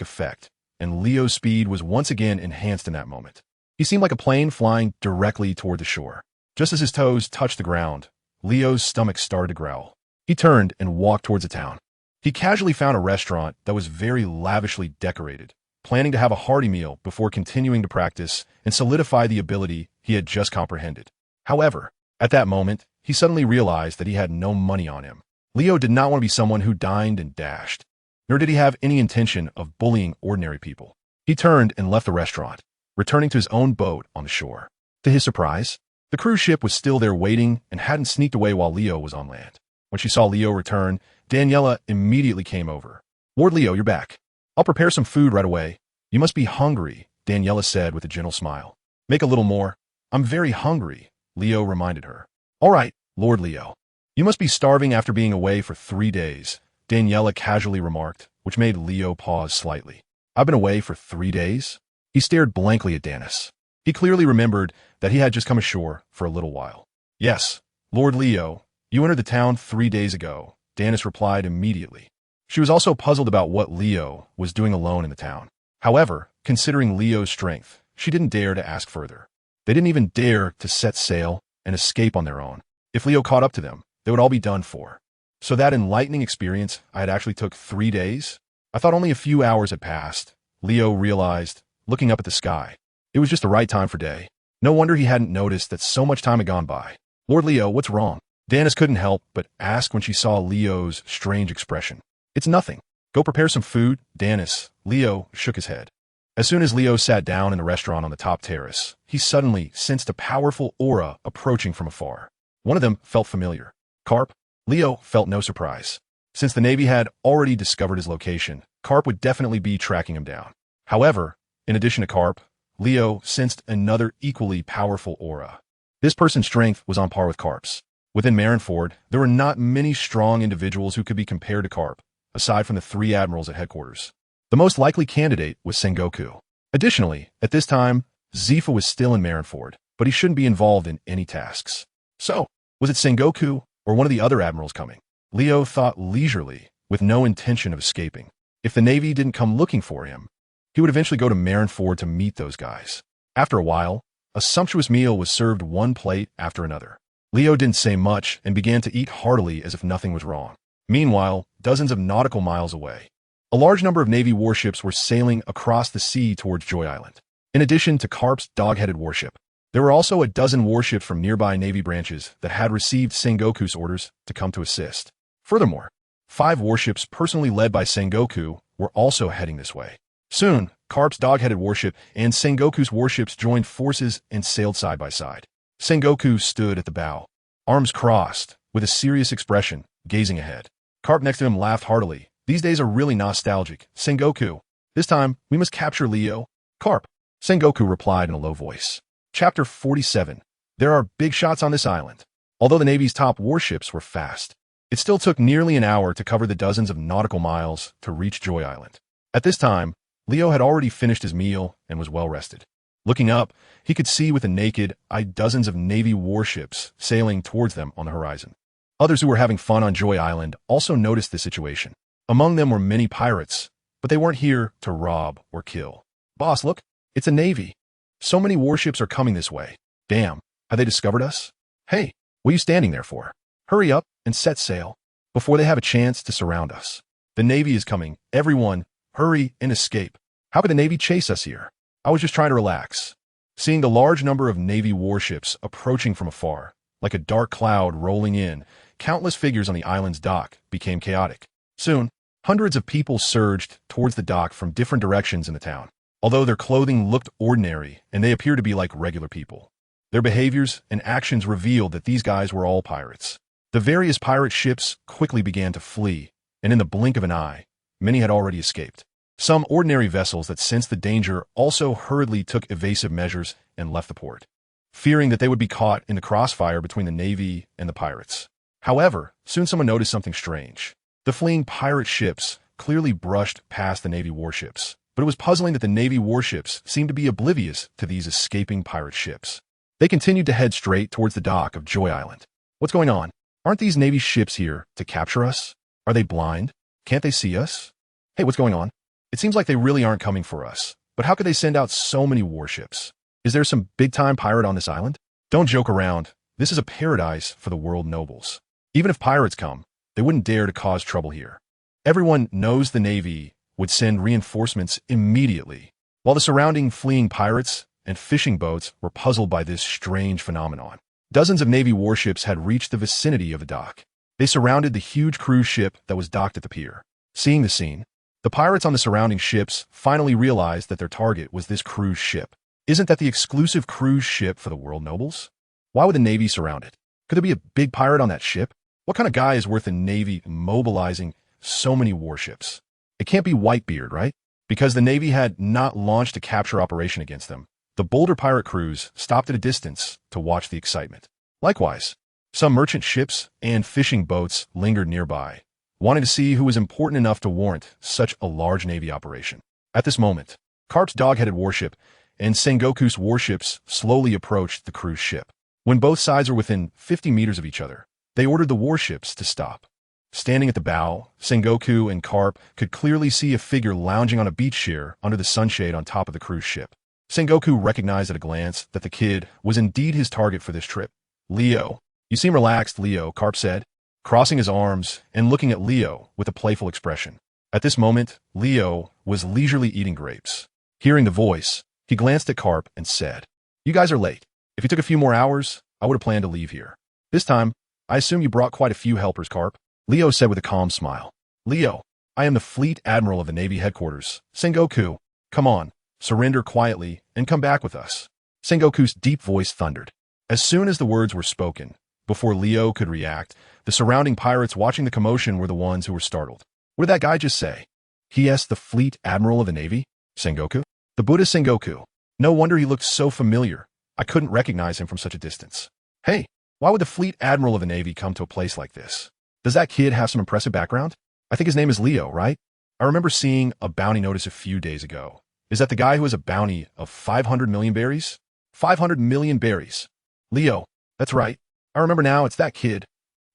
effect, and Leo's speed was once again enhanced in that moment. He seemed like a plane flying directly toward the shore. Just as his toes touched the ground, Leo's stomach started to growl. He turned and walked towards the town. He casually found a restaurant that was very lavishly decorated, planning to have a hearty meal before continuing to practice and solidify the ability he had just comprehended. However, at that moment, he suddenly realized that he had no money on him. Leo did not want to be someone who dined and dashed, nor did he have any intention of bullying ordinary people. He turned and left the restaurant, returning to his own boat on the shore. To his surprise, the cruise ship was still there waiting and hadn't sneaked away while Leo was on land. When she saw Leo return, Daniela immediately came over. "Lord Leo, you're back. I'll prepare some food right away. You must be hungry," Daniela said with a gentle smile. "Make a little more." "I'm very hungry," Leo reminded her. "All right, Lord Leo. You must be starving after being away for 3 days," Daniela casually remarked, which made Leo pause slightly. "I've been away for 3 days?" He stared blankly at Danis. He clearly remembered that he had just come ashore for a little while. "Yes, Lord Leo, you entered the town 3 days ago," Danis replied immediately. She was also puzzled about what Leo was doing alone in the town. However, considering Leo's strength, she didn't dare to ask further. They didn't even dare to set sail and escape on their own. If Leo caught up to them, they would all be done for. So that enlightening experience I had actually took 3 days? I thought only a few hours had passed, Leo realized, looking up at the sky. It was just the right time for day. No wonder he hadn't noticed that so much time had gone by. "Lord Leo, what's wrong?" Danis couldn't help but ask when she saw Leo's strange expression. "It's nothing. Go prepare some food, Danis." Leo shook his head. As soon as Leo sat down in the restaurant on the top terrace, he suddenly sensed a powerful aura approaching from afar. One of them felt familiar. Carp? Leo felt no surprise. Since the Navy had already discovered his location, Carp would definitely be tracking him down. However, in addition to Carp, Leo sensed another equally powerful aura. This person's strength was on par with Carp's. Within Marineford, there were not many strong individuals who could be compared to Carp, aside from the 3 admirals at headquarters. The most likely candidate was Sengoku. Additionally, at this time, Zifa was still in Marineford, but he shouldn't be involved in any tasks. So, was it Sengoku or one of the other admirals coming? Leo thought leisurely, with no intention of escaping. If the Navy didn't come looking for him, he would eventually go to Marineford to meet those guys. After a while, a sumptuous meal was served one plate after another. Leo didn't say much and began to eat heartily as if nothing was wrong. Meanwhile, dozens of nautical miles away, a large number of Navy warships were sailing across the sea towards Joy Island. In addition to Carp's dog-headed warship, there were also a dozen warships from nearby Navy branches that had received Sengoku's orders to come to assist. Furthermore, 5 warships personally led by Sengoku were also heading this way. Soon, Carp's dog-headed warship and Sengoku's warships joined forces and sailed side by side. Sengoku stood at the bow, arms crossed, with a serious expression, gazing ahead. Carp next to him laughed heartily. "These days are really nostalgic, Sengoku. This time, we must capture Leo." "Carp," Sengoku replied in a low voice. Chapter 47. There are big shots on this island. Although the Navy's top warships were fast, it still took nearly an hour to cover the dozens of nautical miles to reach Joy Island. At this time, Leo had already finished his meal and was well rested. Looking up, he could see with the naked eye dozens of Navy warships sailing towards them on the horizon. Others who were having fun on Joy Island also noticed the situation. Among them were many pirates, but they weren't here to rob or kill. "Boss, look, it's a Navy. So many warships are coming this way. Damn, have they discovered us? Hey, what are you standing there for? Hurry up and set sail before they have a chance to surround us. The Navy is coming. Everyone, hurry and escape. How could the Navy chase us here? I was just trying to relax." Seeing the large number of Navy warships approaching from afar, like a dark cloud rolling in, countless figures on the island's dock became chaotic. Soon, hundreds of people surged towards the dock from different directions in the town. Although their clothing looked ordinary and they appeared to be like regular people, their behaviors and actions revealed that these guys were all pirates. The various pirate ships quickly began to flee, and in the blink of an eye, many had already escaped. Some ordinary vessels that sensed the danger also hurriedly took evasive measures and left the port, fearing that they would be caught in the crossfire between the Navy and the pirates. However, soon someone noticed something strange. The fleeing pirate ships clearly brushed past the Navy warships, but it was puzzling that the Navy warships seemed to be oblivious to these escaping pirate ships. They continued to head straight towards the dock of Joy Island. What's going on? Aren't these Navy ships here to capture us? Are they blind? Can't they see us? Hey, what's going on? It seems like they really aren't coming for us, but how could they send out so many warships? Is there some big-time pirate on this island? Don't joke around. This is a paradise for the world nobles. Even if pirates come, they wouldn't dare to cause trouble here. Everyone knows the Navy would send reinforcements immediately, while the surrounding fleeing pirates and fishing boats were puzzled by this strange phenomenon. Dozens of Navy warships had reached the vicinity of the dock. They surrounded the huge cruise ship that was docked at the pier. Seeing the scene, the pirates on the surrounding ships finally realized that their target was this cruise ship. Isn't that the exclusive cruise ship for the world nobles? Why would the Navy surround it? Could there be a big pirate on that ship? What kind of guy is worth the Navy mobilizing so many warships? It can't be Whitebeard, right? Because the Navy had not launched a capture operation against them, the bolder pirate crews stopped at a distance to watch the excitement. Likewise, some merchant ships and fishing boats lingered nearby, wanting to see who was important enough to warrant such a large Navy operation. At this moment, Carp's dog-headed warship and Sengoku's warships slowly approached the cruise ship. When both sides were within 50 meters of each other, they ordered the warships to stop. Standing at the bow, Sengoku and Carp could clearly see a figure lounging on a beach chair under the sunshade on top of the cruise ship. Sengoku recognized at a glance that the kid was indeed his target for this trip. "Leo, you seem relaxed, Leo," Carp said, crossing his arms and looking at Leo with a playful expression. At this moment, Leo was leisurely eating grapes. Hearing the voice, he glanced at Carp and said, "You guys are late. If you took a few more hours, I would have planned to leave here. This time, I assume you brought quite a few helpers, Carp," Leo said with a calm smile. "Leo, I am the Fleet Admiral of the Navy headquarters. Sengoku, come on, surrender quietly and come back with us." Sengoku's deep voice thundered. As soon as the words were spoken, before Leo could react, the surrounding pirates watching the commotion were the ones who were startled. "What did that guy just say?" he asked the Fleet Admiral of the Navy. "Sengoku? The Buddhist Sengoku. No wonder he looked so familiar. I couldn't recognize him from such a distance. Hey, why would the Fleet Admiral of the Navy come to a place like this? Does that kid have some impressive background? I think his name is Leo, right? I remember seeing a bounty notice a few days ago. Is that the guy who has a bounty of 500 million berries? 500 million berries. Leo, that's right. I remember now, it's that kid.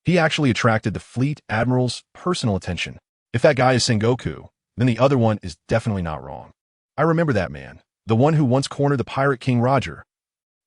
He actually attracted the Fleet Admiral's personal attention. If that guy is Sengoku, then the other one is definitely not wrong. I remember that man, the one who once cornered the pirate King Roger,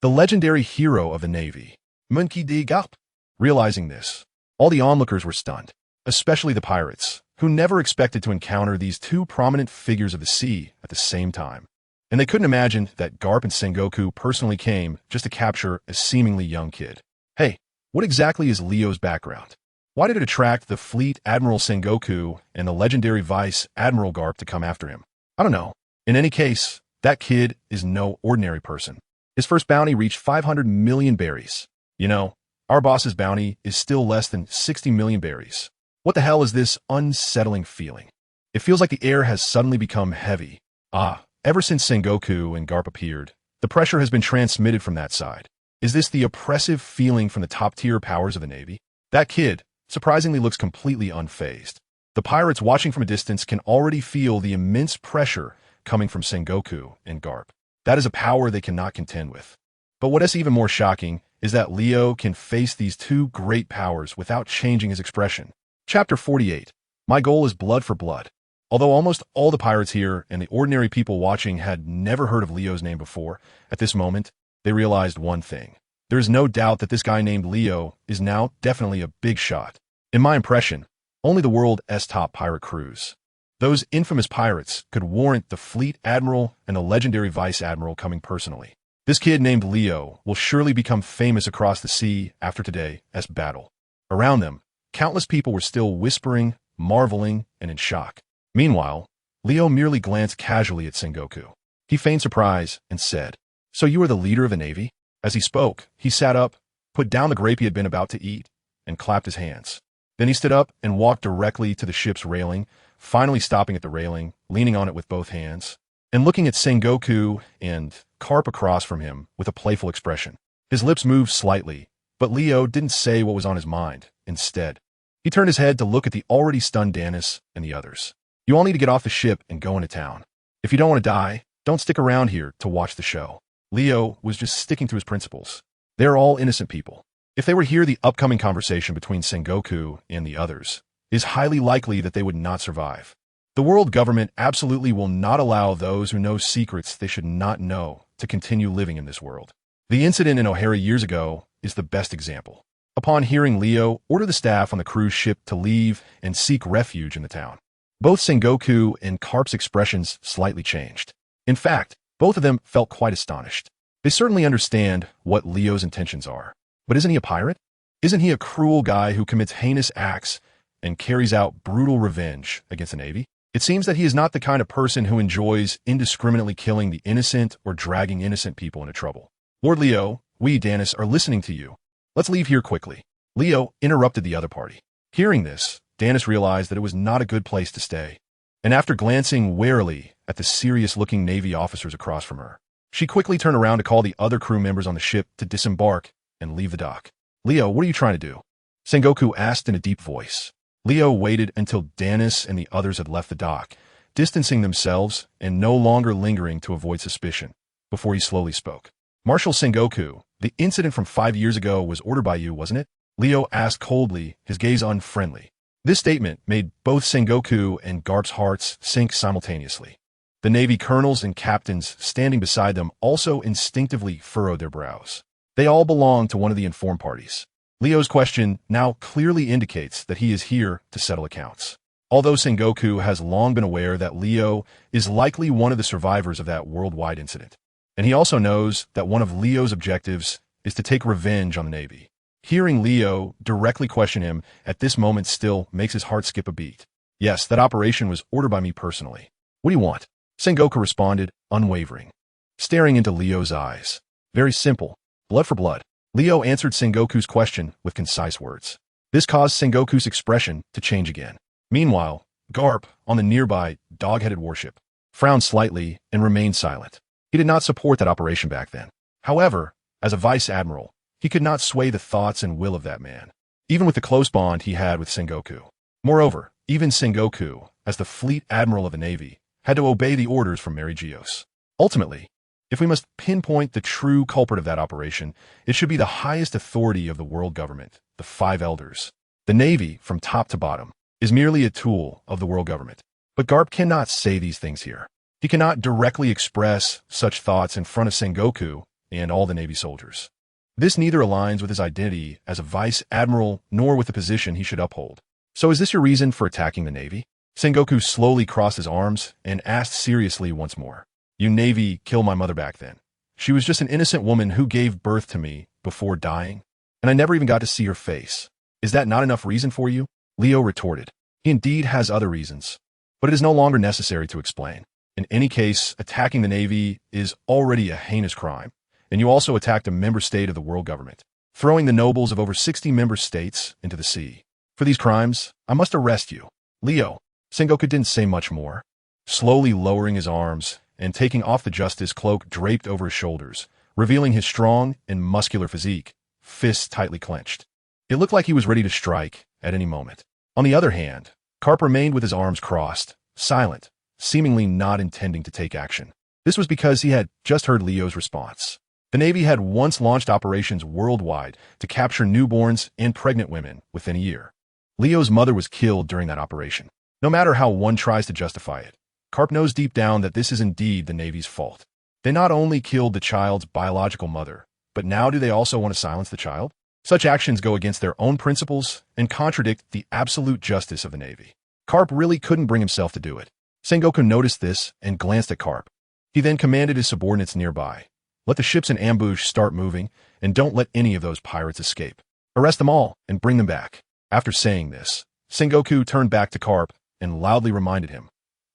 the legendary hero of the Navy. Monkey D. Gap. Realizing this, all the onlookers were stunned, especially the pirates, who never expected to encounter these two prominent figures of the sea at the same time. And they couldn't imagine that Garp and Sengoku personally came just to capture a seemingly young kid. Hey, what exactly is Leo's background? Why did it attract the Fleet Admiral Sengoku and the legendary Vice Admiral Garp to come after him? I don't know. In any case, that kid is no ordinary person. His first bounty reached 500 million berries. You know, our boss's bounty is still less than 60 million berries. What the hell is this unsettling feeling? It feels like the air has suddenly become heavy. Ever since Sengoku and Garp appeared, the pressure has been transmitted from that side. Is this the oppressive feeling from the top-tier powers of the Navy? That kid surprisingly looks completely unfazed. The pirates watching from a distance can already feel the immense pressure coming from Sengoku and Garp. That is a power they cannot contend with. But what is even more shocking is that Leo can face these two great powers without changing his expression. Chapter 48. My goal is blood for blood. Although almost all the pirates here and the ordinary people watching had never heard of Leo's name before, at this moment, they realized one thing. There is no doubt that this guy named Leo is now definitely a big shot. In my impression, only the world's top pirate crews, those infamous pirates, could warrant the Fleet Admiral and the legendary Vice Admiral coming personally. This kid named Leo will surely become famous across the sea after today as battle. Around them, countless people were still whispering, marveling, and in shock. Meanwhile, Leo merely glanced casually at Sengoku. He feigned surprise and said, "So you are the leader of the Navy?" As he spoke, he sat up, put down the grape he had been about to eat, and clapped his hands. Then he stood up and walked directly to the ship's railing, finally stopping at the railing, leaning on it with both hands, and looking at Sengoku and Carp across from him with a playful expression. His lips moved slightly, but Leo didn't say what was on his mind. Instead, he turned his head to look at the already stunned Danis and the others. "You all need to get off the ship and go into town. If you don't want to die, don't stick around here to watch the show." Leo was just sticking to his principles. They're all innocent people. If they were to hear the upcoming conversation between Sengoku and the others, it is highly likely that they would not survive. The world government absolutely will not allow those who know secrets they should not know to continue living in this world. The incident in O'Hara years ago is the best example. Upon hearing Leo order the staff on the cruise ship to leave and seek refuge in the town, both Sengoku and Carp's expressions slightly changed. In fact, both of them felt quite astonished. They certainly understand what Leo's intentions are. But isn't he a pirate? Isn't he a cruel guy who commits heinous acts and carries out brutal revenge against the Navy? It seems that he is not the kind of person who enjoys indiscriminately killing the innocent or dragging innocent people into trouble. "Lord Leo, we, Danis, are listening to you. Let's leave here quickly." Leo interrupted the other party. Hearing this, Danis realized that it was not a good place to stay. And after glancing warily at the serious-looking Navy officers across from her, she quickly turned around to call the other crew members on the ship to disembark and leave the dock. "Leo, what are you trying to do?" Sengoku asked in a deep voice. Leo waited until Danis and the others had left the dock, distancing themselves and no longer lingering to avoid suspicion, before he slowly spoke. "Marshal Sengoku, the incident from 5 years ago was ordered by you, wasn't it?" Leo asked coldly, his gaze unfriendly. This statement made both Sengoku and Garp's hearts sink simultaneously. The Navy colonels and captains standing beside them also instinctively furrowed their brows. They all belonged to one of the informed parties. Leo's question now clearly indicates that he is here to settle accounts. Although Sengoku has long been aware that Leo is likely one of the survivors of that worldwide incident, and he also knows that one of Leo's objectives is to take revenge on the Navy. Hearing Leo directly question him at this moment still makes his heart skip a beat. "Yes, that operation was ordered by me personally. What do you want?" Sengoku responded, unwavering, staring into Leo's eyes. "Very simple. Blood for blood." Leo answered Sengoku's question with concise words. This caused Sengoku's expression to change again. Meanwhile, Garp, on the nearby dog-headed warship, frowned slightly and remained silent. He did not support that operation back then. However, as a vice admiral, he could not sway the thoughts and will of that man, even with the close bond he had with Sengoku. Moreover, even Sengoku, as the fleet admiral of the Navy, had to obey the orders from Mary Geos. Ultimately, if we must pinpoint the true culprit of that operation, it should be the highest authority of the world government, the Five Elders. The Navy, from top to bottom, is merely a tool of the world government. But Garp cannot say these things here. He cannot directly express such thoughts in front of Sengoku and all the Navy soldiers. This neither aligns with his identity as a vice admiral nor with the position he should uphold. "So is this your reason for attacking the Navy?" Sengoku slowly crossed his arms and asked seriously once more. "You Navy killed my mother back then. She was just an innocent woman who gave birth to me before dying, and I never even got to see her face. Is that not enough reason for you?" Leo retorted. He indeed has other reasons, but it is no longer necessary to explain. In any case, attacking the Navy is already a heinous crime, and you also attacked a member state of the world government, throwing the nobles of over 60 member states into the sea. For these crimes, I must arrest you. Leo. Sengoku didn't say much more. Slowly lowering his arms and taking off the justice cloak draped over his shoulders, revealing his strong and muscular physique, fists tightly clenched. It looked like he was ready to strike at any moment. On the other hand, Carp remained with his arms crossed, silent, seemingly not intending to take action. This was because he had just heard Leo's response. The Navy had once launched operations worldwide to capture newborns and pregnant women within a year. Leo's mother was killed during that operation. No matter how one tries to justify it, Carp knows deep down that this is indeed the Navy's fault. They not only killed the child's biological mother, but now do they also want to silence the child? Such actions go against their own principles and contradict the absolute justice of the Navy. Carp really couldn't bring himself to do it. Sengoku noticed this and glanced at Carp. He then commanded his subordinates nearby, Let the ships in ambush start moving, and don't let any of those pirates escape. Arrest them all and bring them back. After saying this, Sengoku turned back to Carp and loudly reminded him,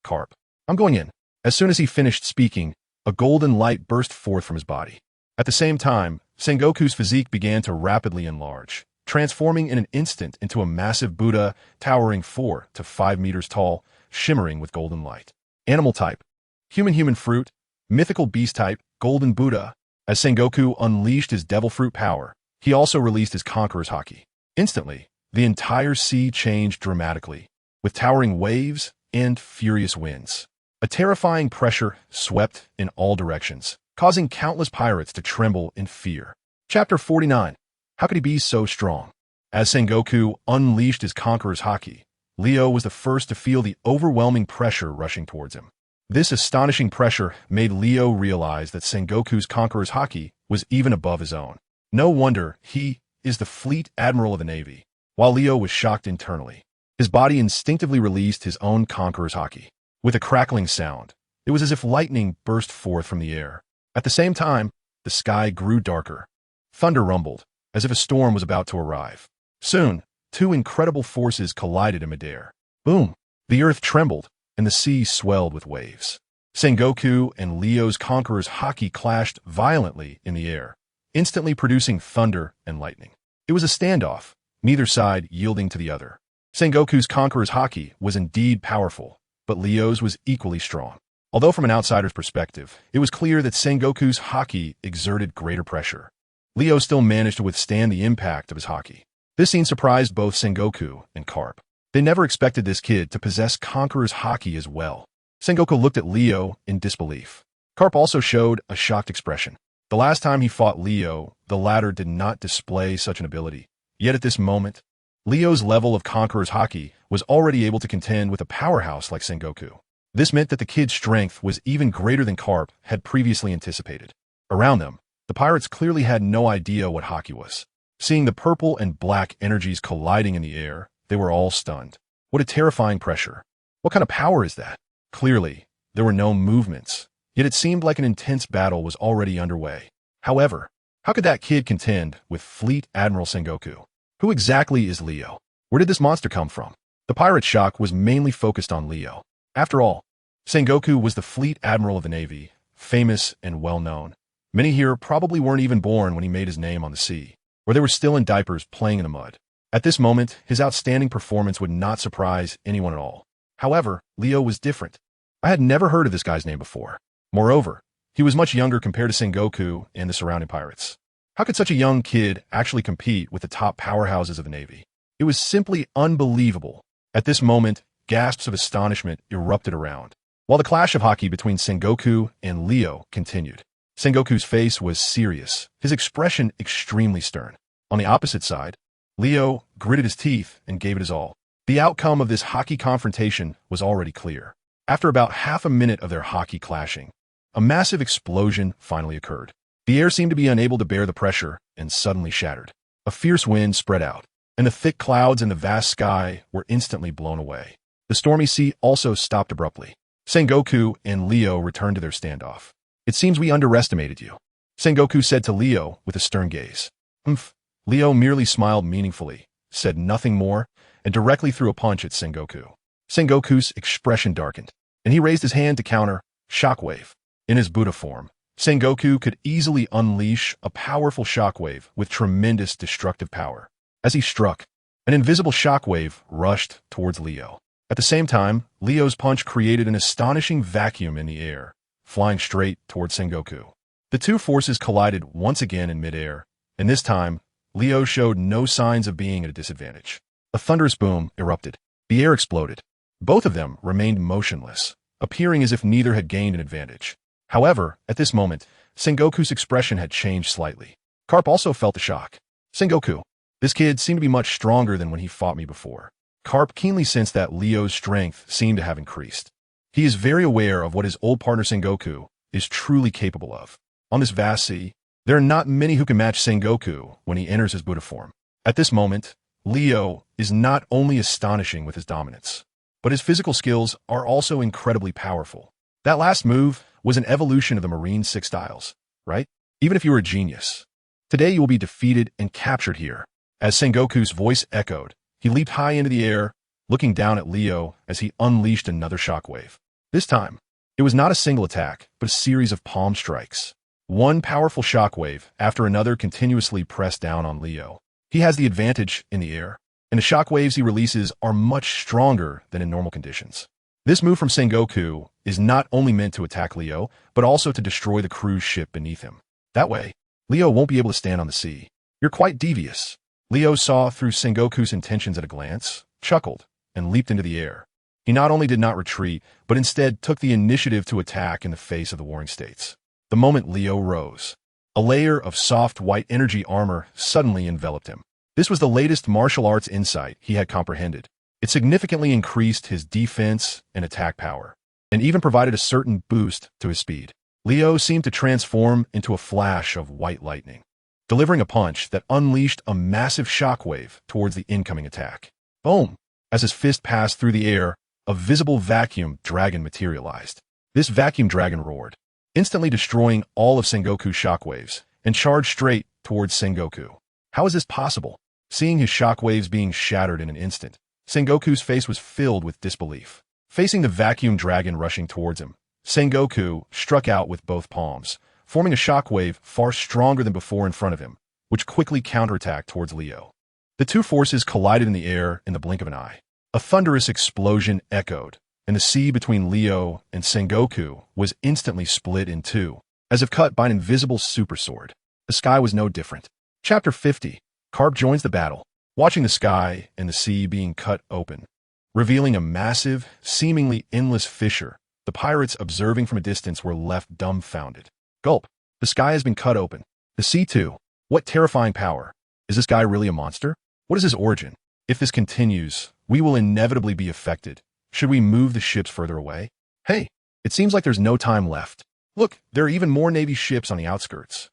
Carp, I'm going in. As soon as he finished speaking, a golden light burst forth from his body. At the same time, Sengoku's physique began to rapidly enlarge, transforming in an instant into a massive Buddha towering 4 to 5 meters tall, shimmering with golden light. Animal type: human fruit. Mythical beast type: golden Buddha. As Sengoku unleashed his devil fruit power, he also released his Conqueror's Haki. Instantly, the entire sea changed dramatically, with towering waves and furious winds. A terrifying pressure swept in all directions, causing countless pirates to tremble in fear. Chapter 49. How could he be so strong? As Sengoku unleashed his Conqueror's Haki, Leo was the first to feel the overwhelming pressure rushing towards him. This astonishing pressure made Leo realize that Sengoku's Conqueror's Haki was even above his own. No wonder he is the Fleet Admiral of the Navy. While Leo was shocked internally, his body instinctively released his own Conqueror's Haki. With a crackling sound, it was as if lightning burst forth from the air. At the same time, the sky grew darker. Thunder rumbled, as if a storm was about to arrive. Soon, two incredible forces collided in midair. Boom! The earth trembled, and the sea swelled with waves. Sengoku and Leo's Conqueror's Haki clashed violently in the air, instantly producing thunder and lightning. It was a standoff, neither side yielding to the other. Sengoku's Conqueror's Haki was indeed powerful, but Leo's was equally strong. Although from an outsider's perspective, it was clear that Sengoku's Haki exerted greater pressure, Leo still managed to withstand the impact of his Haki. This scene surprised both Sengoku and Carp. They never expected this kid to possess Conqueror's Haki as well. Sengoku looked at Leo in disbelief. Carp also showed a shocked expression. The last time he fought Leo, the latter did not display such an ability. Yet at this moment, Leo's level of Conqueror's Haki was already able to contend with a powerhouse like Sengoku. This meant that the kid's strength was even greater than Carp had previously anticipated. Around them, the pirates clearly had no idea what Haki was. Seeing the purple and black energies colliding in the air, they were all stunned. What a terrifying pressure. What kind of power is that? Clearly, there were no movements, yet it seemed like an intense battle was already underway. However, how could that kid contend with Fleet Admiral Sengoku? Who exactly is Leo? Where did this monster come from? The pirate shock was mainly focused on Leo. After all, Sengoku was the Fleet Admiral of the Navy, famous and well-known. Many here probably weren't even born when he made his name on the sea, or they were still in diapers playing in the mud. At this moment, his outstanding performance would not surprise anyone at all. However, Leo was different. I had never heard of this guy's name before. Moreover, he was much younger compared to Sengoku and the surrounding pirates. How could such a young kid actually compete with the top powerhouses of the Navy? It was simply unbelievable. At this moment, gasps of astonishment erupted around, while the clash of Haki between Sengoku and Leo continued. Sengoku's face was serious, his expression extremely stern. On the opposite side, Leo gritted his teeth and gave it his all. The outcome of this Haki confrontation was already clear. After about half a minute of their Haki clashing, a massive explosion finally occurred. The air seemed to be unable to bear the pressure and suddenly shattered. A fierce wind spread out, and the thick clouds in the vast sky were instantly blown away. The stormy sea also stopped abruptly. Sengoku and Leo returned to their standoff. It seems we underestimated you, Sengoku said to Leo with a stern gaze. Humph. Leo merely smiled meaningfully, said nothing more, and directly threw a punch at Sengoku. Sengoku's expression darkened, and he raised his hand to counter. Shockwave. In his Buddha form, Sengoku could easily unleash a powerful shockwave with tremendous destructive power. As he struck, an invisible shockwave rushed towards Leo. At the same time, Leo's punch created an astonishing vacuum in the air, flying straight towards Sengoku. The two forces collided once again in midair, and this time, Leo showed no signs of being at a disadvantage. A thunderous boom erupted. The air exploded. Both of them remained motionless, appearing as if neither had gained an advantage. However, at this moment, Sengoku's expression had changed slightly. Carp also felt the shock. Sengoku, this kid seemed to be much stronger than when he fought me before. Carp keenly sensed that Leo's strength seemed to have increased. He is very aware of what his old partner Sengoku is truly capable of. On this vast sea, there are not many who can match Sengoku when he enters his Buddha form. At this moment, Leo is not only astonishing with his dominance, but his physical skills are also incredibly powerful. That last move was an evolution of the Marine Six Styles, right? even if you were a genius. Today you will be defeated and captured here. As Sengoku's voice echoed, he leaped high into the air, looking down at Leo as he unleashed another shockwave. This time, it was not a single attack, but a series of palm strikes. One powerful shockwave after another continuously pressed down on Leo. He has the advantage in the air, and the shockwaves he releases are much stronger than in normal conditions. This move from Sengoku is not only meant to attack Leo, but also to destroy the cruise ship beneath him. That way, Leo won't be able to stand on the sea. You're quite devious. Leo saw through Sengoku's intentions at a glance, chuckled, and leaped into the air. He not only did not retreat, but instead took the initiative to attack in the face of the warring states. The moment Leo rose, a layer of soft white energy armor suddenly enveloped him. This was the latest martial arts insight he had comprehended. It significantly increased his defense and attack power, and even provided a certain boost to his speed. Leo seemed to transform into a flash of white lightning, delivering a punch that unleashed a massive shockwave towards the incoming attack. Boom! As his fist passed through the air, a visible vacuum dragon materialized. This vacuum dragon roared, instantly destroying all of Sengoku's shockwaves, and charged straight towards Sengoku. How is this possible? Seeing his shockwaves being shattered in an instant, Sengoku's face was filled with disbelief. Facing the vacuum dragon rushing towards him, Sengoku struck out with both palms, forming a shockwave far stronger than before in front of him, which quickly counterattacked towards Leo. The two forces collided in the air in the blink of an eye. A thunderous explosion echoed, and the sea between Leo and Sengoku was instantly split in two, as if cut by an invisible supersword. The sky was no different. Chapter 50. Carp joins the battle, watching the sky and the sea being cut open, revealing a massive, seemingly endless fissure. The pirates, observing from a distance, were left dumbfounded. Gulp. The sky has been cut open. The sea too. What terrifying power. Is this guy really a monster? What is his origin? If this continues, we will inevitably be affected. Should we move the ships further away? Hey, it seems like there's no time left. Look, there are even more Navy ships on the outskirts.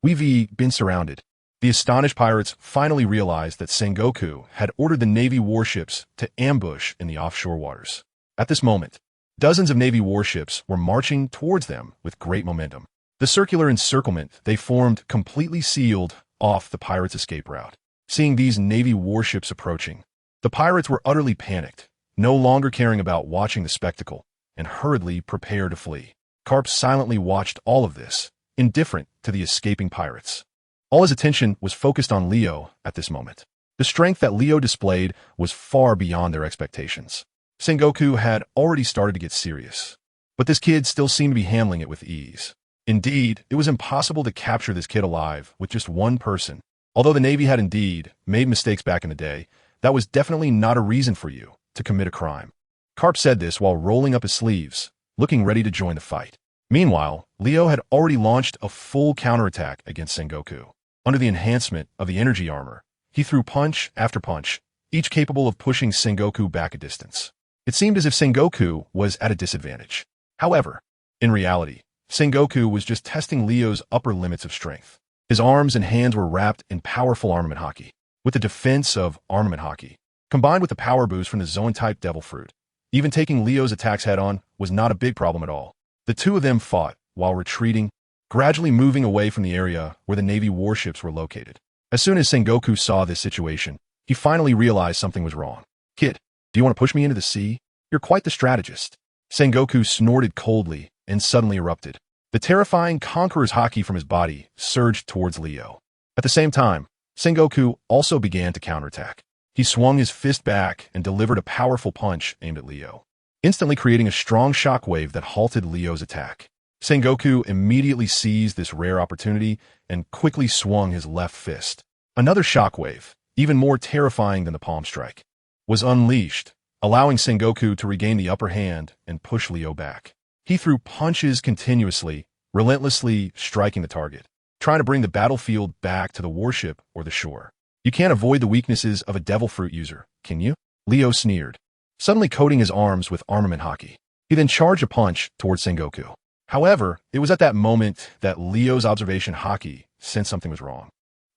We've been surrounded. The astonished pirates finally realized that Sengoku had ordered the Navy warships to ambush in the offshore waters. At this moment, dozens of Navy warships were marching towards them with great momentum. The circular encirclement they formed completely sealed off the pirates' escape route. Seeing these Navy warships approaching, the pirates were utterly panicked, no longer caring about watching the spectacle, and hurriedly prepared to flee. Carp silently watched all of this, indifferent to the escaping pirates. All his attention was focused on Leo at this moment. The strength that Leo displayed was far beyond their expectations. Sengoku had already started to get serious, but this kid still seemed to be handling it with ease. Indeed, it was impossible to capture this kid alive with just one person. Although the Navy had indeed made mistakes back in the day, that was definitely not a reason for you to commit a crime. Carp said this while rolling up his sleeves, looking ready to join the fight. Meanwhile, Leo had already launched a full counterattack against Sengoku. Under the enhancement of the energy armor, he threw punch after punch, each capable of pushing Sengoku back a distance. It seemed as if Sengoku was at a disadvantage. However, in reality, Sengoku was just testing Leo's upper limits of strength. His arms and hands were wrapped in powerful armament Haki. With the defense of armament Haki, combined with the power boost from the Zoan-type Devil Fruit, even taking Leo's attacks head-on was not a big problem at all. The two of them fought while retreating, gradually moving away from the area where the Navy warships were located. As soon as Sengoku saw this situation, he finally realized something was wrong. Kid, do you want to push me into the sea? You're quite the strategist. Sengoku snorted coldly and suddenly erupted. The terrifying Conqueror's Haki from his body surged towards Leo. At the same time, Sengoku also began to counterattack. He swung his fist back and delivered a powerful punch aimed at Leo, instantly creating a strong shockwave that halted Leo's attack. Sengoku immediately seized this rare opportunity and quickly swung his left fist. Another shockwave, even more terrifying than the palm strike, was unleashed, allowing Sengoku to regain the upper hand and push Leo back. He threw punches continuously, relentlessly striking the target, trying to bring the battlefield back to the warship or the shore. You can't avoid the weaknesses of a Devil Fruit user, can you? Leo sneered, suddenly coating his arms with armament Haki. He then charged a punch towards Sengoku. However, it was at that moment that Leo's observation Haki sensed something was wrong.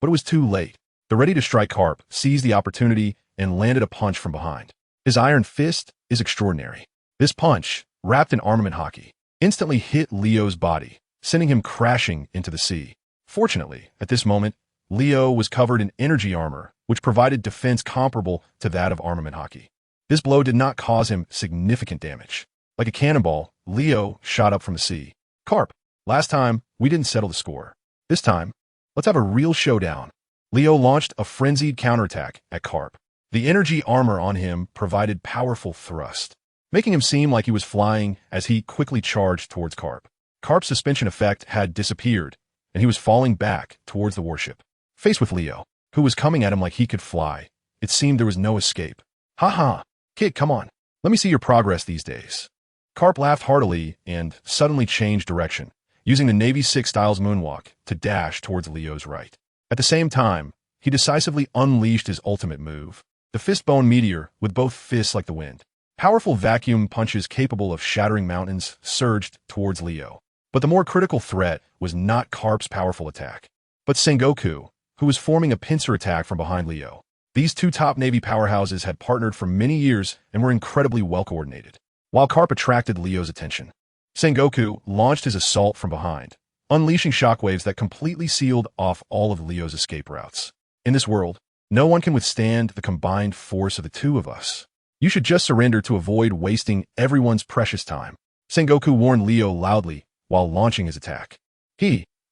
But it was too late. The ready-to-strike Carp seized the opportunity and landed a punch from behind. His iron fist is extraordinary. This punch, wrapped in armament Haki, instantly hit Leo's body, sending him crashing into the sea. Fortunately, at this moment, Leo was covered in energy armor, which provided defense comparable to that of armament Haki. This blow did not cause him significant damage. Like a cannonball, Leo shot up from the sea. Carp, last time, we didn't settle the score. This time, let's have a real showdown. Leo launched a frenzied counterattack at Carp. The energy armor on him provided powerful thrust, making him seem like he was flying as he quickly charged towards Carp. Carp's suspension effect had disappeared, and he was falling back towards the warship. Faced with Leo, who was coming at him like he could fly, it seemed there was no escape. Ha! Kid, come on. Let me see your progress these days. Carp laughed heartily and suddenly changed direction, using the Navy 6 style's moonwalk to dash towards Leo's right. At the same time, he decisively unleashed his ultimate move, the fist-bone meteor with both fists like the wind. Powerful vacuum punches capable of shattering mountains surged towards Leo. But the more critical threat was not Carp's powerful attack, but Sengoku, who was forming a pincer attack from behind Leo. These two top Navy powerhouses had partnered for many years and were incredibly well-coordinated. While Carp attracted Leo's attention, Sengoku launched his assault from behind, unleashing shockwaves that completely sealed off all of Leo's escape routes. In this world, no one can withstand the combined force of the two of us. You should just surrender to avoid wasting everyone's precious time. Sengoku warned Leo loudly while launching his attack.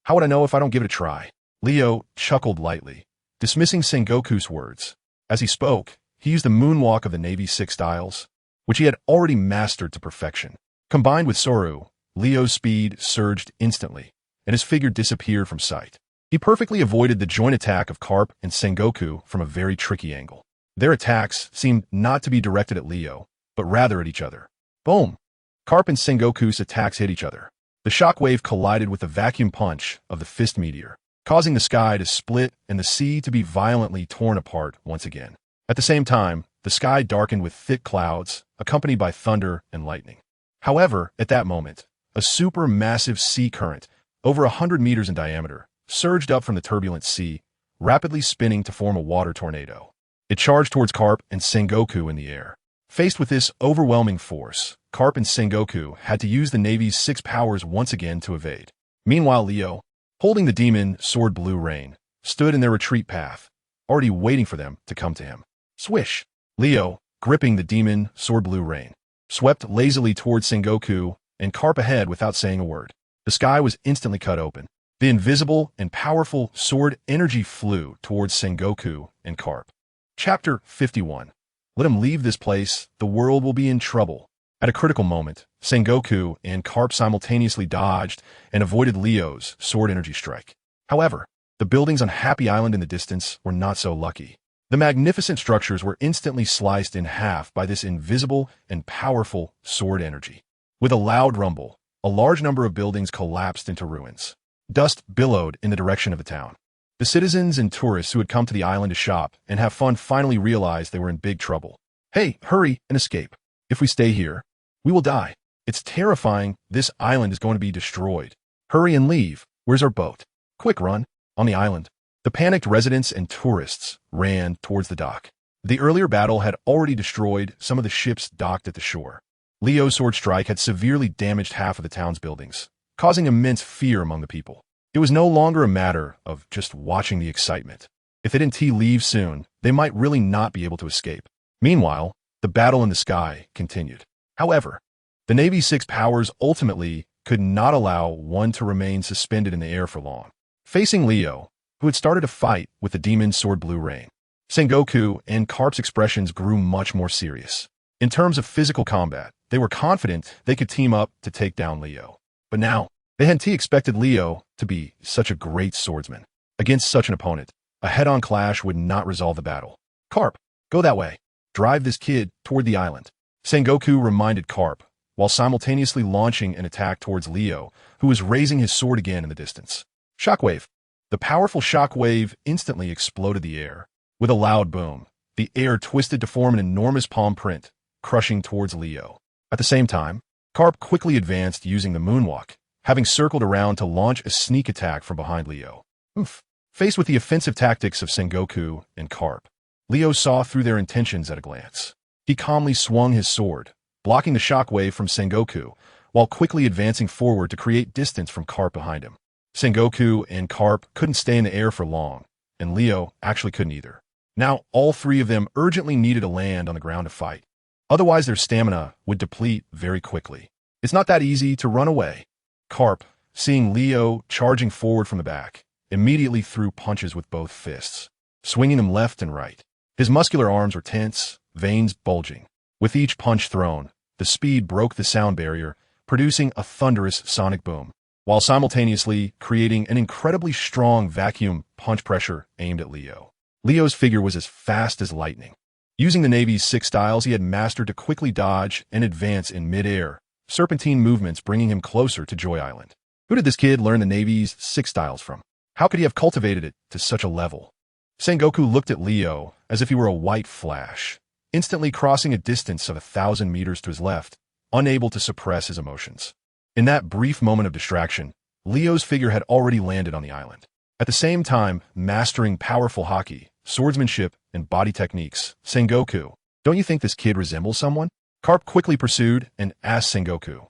How would I know if I don't give it a try? Leo chuckled lightly, dismissing Sengoku's words. As he spoke, he used the moonwalk of the Navy 6 styles, which he had already mastered to perfection. Combined with Soru, Leo's speed surged instantly, and his figure disappeared from sight. He perfectly avoided the joint attack of Carp and Sengoku from a very tricky angle. Their attacks seemed not to be directed at Leo, but rather at each other. Boom! Carp and Sengoku's attacks hit each other. The shockwave collided with the vacuum punch of the fist meteor, causing the sky to split and the sea to be violently torn apart once again. At the same time, the sky darkened with thick clouds, accompanied by thunder and lightning. However, at that moment, a supermassive sea current, over 100 meters in diameter, surged up from the turbulent sea, rapidly spinning to form a water tornado. It charged towards Carp and Sengoku in the air. Faced with this overwhelming force, Carp and Sengoku had to use the Navy's 6 powers once again to evade. Meanwhile, Leo, holding the demon sword Blue Rain, stood in their retreat path, already waiting for them to come to him. Swish! Leo, gripping the demon sword Blue Rain, swept lazily towards Sengoku and Carp ahead without saying a word. The sky was instantly cut open. The invisible and powerful sword energy flew towards Sengoku and Carp. Chapter 51. Let him leave this place, the world will be in trouble. At a critical moment, Sengoku and Carp simultaneously dodged and avoided Leo's sword energy strike. However, the buildings on Happy Island in the distance were not so lucky. The magnificent structures were instantly sliced in half by this invisible and powerful sword energy. With a loud rumble, a large number of buildings collapsed into ruins. Dust billowed in the direction of the town. The citizens and tourists who had come to the island to shop and have fun finally realized they were in big trouble. Hey, hurry and escape. If we stay here, we will die. It's terrifying. This island is going to be destroyed. Hurry and leave. Where's our boat? Quick, run. On the island. The panicked residents and tourists ran towards the dock. The earlier battle had already destroyed some of the ships docked at the shore. Leo's sword strike had severely damaged half of the town's buildings, causing immense fear among the people. It was no longer a matter of just watching the excitement. If they didn't leave soon, they might really not be able to escape. Meanwhile, the battle in the sky continued. However, the Navy's 6 powers ultimately could not allow one to remain suspended in the air for long. Facing Leo, who had started a fight with the demon sword Blue Rain, Sengoku and Carp's expressions grew much more serious. In terms of physical combat, they were confident they could team up to take down Leo. But now, they hadn't expected Leo to be such a great swordsman. Against such an opponent, a head-on clash would not resolve the battle. Carp, go that way. Drive this kid toward the island. Sengoku reminded Carp, while simultaneously launching an attack towards Leo, who was raising his sword again in the distance. Shockwave. The powerful shockwave instantly exploded the air. With a loud boom, the air twisted to form an enormous palm print, crushing towards Leo. At the same time, Carp quickly advanced using the moonwalk, having circled around to launch a sneak attack from behind Leo. Faced with the offensive tactics of Sengoku and Carp, Leo saw through their intentions at a glance. He calmly swung his sword, blocking the shockwave from Sengoku, while quickly advancing forward to create distance from Carp behind him. Sengoku and Carp couldn't stay in the air for long, and Leo actually couldn't either. Now, all three of them urgently needed to land on the ground to fight. Otherwise, their stamina would deplete very quickly. It's not that easy to run away. Carp, seeing Leo charging forward from the back, immediately threw punches with both fists, swinging them left and right. His muscular arms were tense, veins bulging. With each punch thrown, the speed broke the sound barrier, producing a thunderous sonic boom, while simultaneously creating an incredibly strong vacuum punch pressure aimed at Leo. Leo's figure was as fast as lightning. Using the Navy's 6 styles, he had mastered to quickly dodge and advance in mid-air, serpentine movements bringing him closer to Joy Island. Who did this kid learn the Navy's 6 styles from? How could he have cultivated it to such a level? Sengoku looked at Leo as if he were a white flash, instantly crossing a distance of 1,000 meters to his left, unable to suppress his emotions. In that brief moment of distraction, Leo's figure had already landed on the island. At the same time, mastering powerful Haki, swordsmanship, and body techniques, Sengoku, don't you think this kid resembles someone? Carp quickly pursued and asked Sengoku.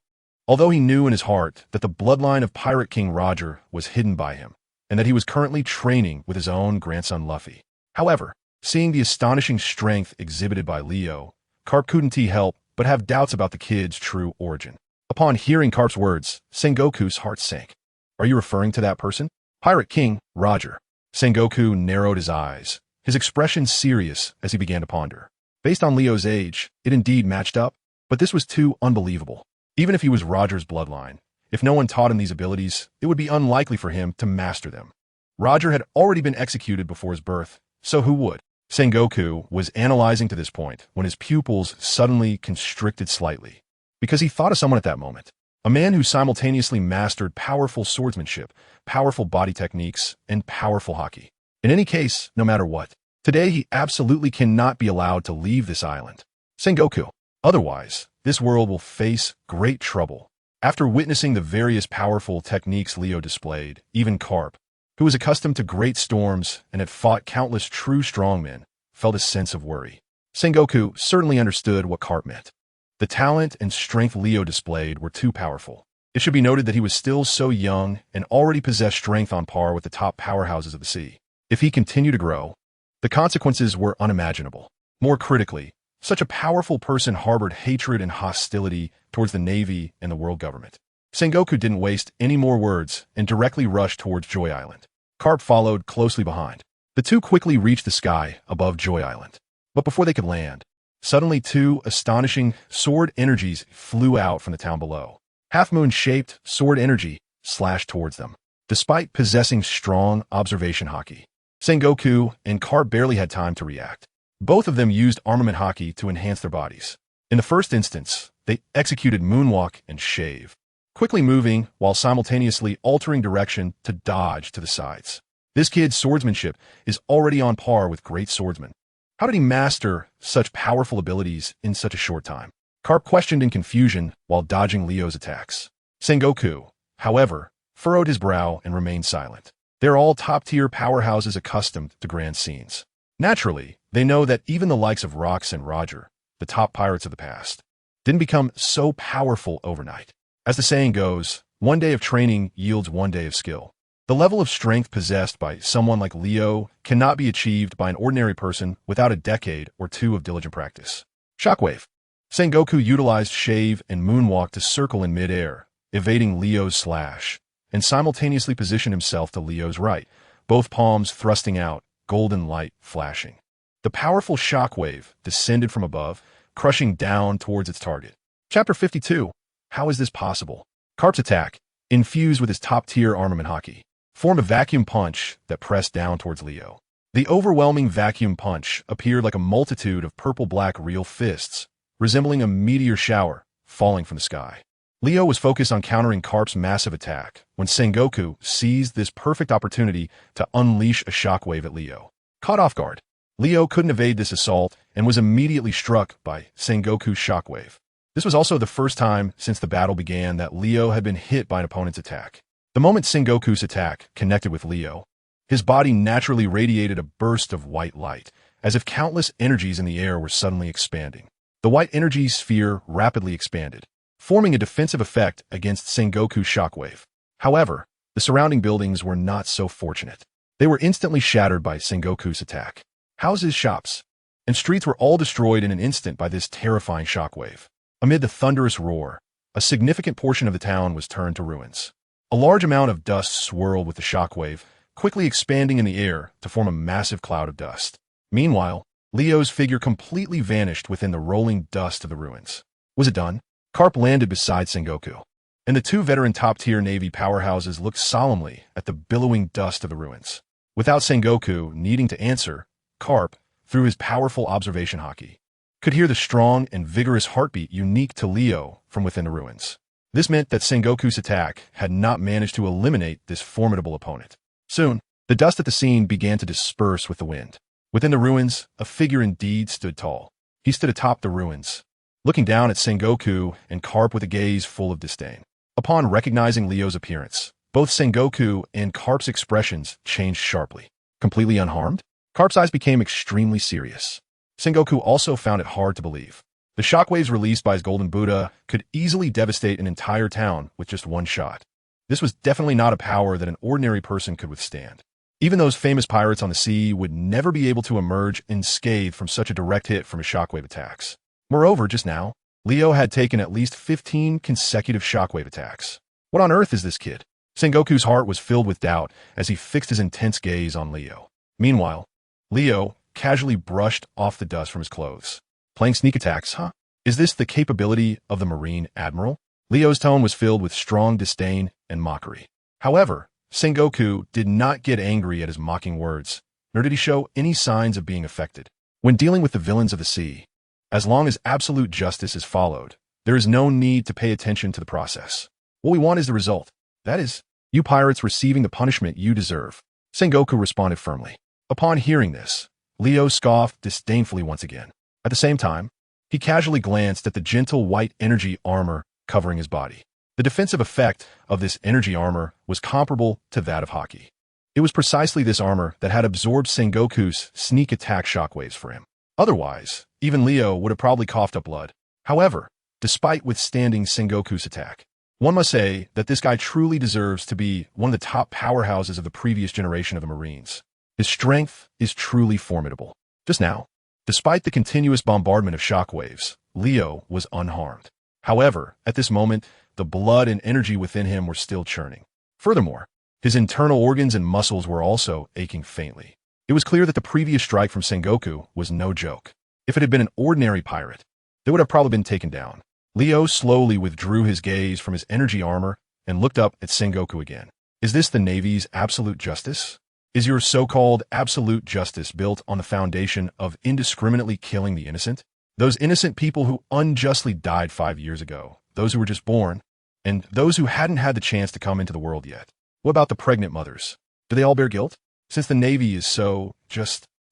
Although he knew in his heart that the bloodline of Pirate King Roger was hidden by him, and that he was currently training with his own grandson Luffy. However, seeing the astonishing strength exhibited by Leo, Carp couldn't help but have doubts about the kid's true origin. Upon hearing Carp's words, Sengoku's heart sank. Are you referring to that person? Pirate King Roger. Sengoku narrowed his eyes, his expression serious as he began to ponder. Based on Leo's age, it indeed matched up, but this was too unbelievable. Even if he was Roger's bloodline, if no one taught him these abilities, it would be unlikely for him to master them. Roger had already been executed before his birth, so who would? Sengoku was analyzing to this point when his pupils suddenly constricted slightly, because he thought of someone at that moment. A man who simultaneously mastered powerful swordsmanship, powerful body techniques, and powerful Haki. In any case, no matter what, today he absolutely cannot be allowed to leave this island. Sengoku. Otherwise, this world will face great trouble. After witnessing the various powerful techniques Leo displayed, even Carp, who was accustomed to great storms and had fought countless true strongmen, felt a sense of worry. Sengoku certainly understood what Carp meant. The talent and strength Leo displayed were too powerful. It should be noted that he was still so young and already possessed strength on par with the top powerhouses of the sea. If he continued to grow, the consequences were unimaginable. More critically, such a powerful person harbored hatred and hostility towards the Navy and the world government. Sengoku didn't waste any more words and directly rushed towards Joy Island. Carp followed closely behind. The two quickly reached the sky above Joy Island. But before they could land, suddenly 2 astonishing sword energies flew out from the town below. Half-moon-shaped sword energy slashed towards them. Despite possessing strong observation Haki, Sengoku and Carp barely had time to react. Both of them used armament Haki to enhance their bodies. In the first instance, they executed moonwalk and shave, quickly moving while simultaneously altering direction to dodge to the sides. This kid's swordsmanship is already on par with great swordsmen. How did he master such powerful abilities in such a short time? Carp questioned in confusion while dodging Leo's attacks. Sengoku, however, furrowed his brow and remained silent. They're all top-tier powerhouses accustomed to grand scenes. Naturally, they know that even the likes of Rox and Roger, the top pirates of the past, didn't become so powerful overnight. As the saying goes, one day of training yields one day of skill. The level of strength possessed by someone like Leo cannot be achieved by an ordinary person without a decade or 2 of diligent practice. Shockwave. Sengoku utilized shave and moonwalk to circle in midair, evading Leo's slash, and simultaneously positioned himself to Leo's right, both palms thrusting out, golden light flashing. The powerful shockwave descended from above, crushing down towards its target. Chapter 52. How is this possible? Carp's attack, infused with his top-tier armament Haki, formed a vacuum punch that pressed down towards Leo. The overwhelming vacuum punch appeared like a multitude of purple-black real fists, resembling a meteor shower falling from the sky. Leo was focused on countering Carp's massive attack when Sengoku seized this perfect opportunity to unleash a shockwave at Leo. Caught off guard, Leo couldn't evade this assault and was immediately struck by Sengoku's shockwave. This was also the first time since the battle began that Leo had been hit by an opponent's attack. The moment Sengoku's attack connected with Leo, his body naturally radiated a burst of white light, as if countless energies in the air were suddenly expanding. The white energy sphere rapidly expanded, forming a defensive effect against Sengoku's shockwave. However, The surrounding buildings were not so fortunate. They were instantly shattered by Sengoku's attack. Houses, shops, and streets were all destroyed in an instant by this terrifying shockwave. Amid the thunderous roar, a significant portion of the town was turned to ruins. A large amount of dust swirled with the shockwave, quickly expanding in the air to form a massive cloud of dust. Meanwhile, Leo's figure completely vanished within the rolling dust of the ruins. Was it done? Carp landed beside Sengoku, and the two veteran top-tier Navy powerhouses looked solemnly at the billowing dust of the ruins. Without Sengoku needing to answer, Carp, through his powerful observation Haki, could hear the strong and vigorous heartbeat unique to Leo from within the ruins. This meant that Sengoku's attack had not managed to eliminate this formidable opponent. Soon, the dust at the scene began to disperse with the wind. Within the ruins, a figure indeed stood tall. He stood atop the ruins, looking down at Sengoku and Carp with a gaze full of disdain. Upon recognizing Leo's appearance, both Sengoku and Carp's expressions changed sharply. Completely unharmed, Carp's eyes became extremely serious. Sengoku also found it hard to believe. The shockwaves released by his golden Buddha could easily devastate an entire town with just one shot. This was definitely not a power that an ordinary person could withstand. Even those famous pirates on the sea would never be able to emerge unscathed from such a direct hit from his shockwave attacks. Moreover, just now, Leo had taken at least 15 consecutive shockwave attacks. What on earth is this kid? Sengoku's heart was filled with doubt as he fixed his intense gaze on Leo. Meanwhile, Leo casually brushed off the dust from his clothes. Playing sneak attacks, huh? Is this the capability of the Marine Admiral? Leo's tone was filled with strong disdain and mockery. However, Sengoku did not get angry at his mocking words, nor did he show any signs of being affected. When dealing with the villains of the sea, as long as absolute justice is followed, there is no need to pay attention to the process. What we want is the result. That is, you pirates receiving the punishment you deserve. Sengoku responded firmly. Upon hearing this, Leo scoffed disdainfully once again. At the same time, he casually glanced at the gentle white energy armor covering his body. The defensive effect of this energy armor was comparable to that of Haki. It was precisely this armor that had absorbed Sengoku's sneak attack shockwaves for him. Otherwise, even Leo would have probably coughed up blood. However, despite withstanding Sengoku's attack, one must say that this guy truly deserves to be one of the top powerhouses of the previous generation of the Marines. His strength is truly formidable. Just now, despite the continuous bombardment of shockwaves, Leo was unharmed. However, at this moment, the blood and energy within him were still churning. Furthermore, his internal organs and muscles were also aching faintly. It was clear that the previous strike from Sengoku was no joke. If it had been an ordinary pirate, they would have probably been taken down. Leo slowly withdrew his gaze from his energy armor and looked up at Sengoku again. Is this the Navy's absolute justice? Is your so-called absolute justice built on the foundation of indiscriminately killing the innocent? Those innocent people who unjustly died 5 years ago, those who were just born, and those who hadn't had the chance to come into the world yet. What about the pregnant mothers? Do they all bear guilt? Since the Navy is so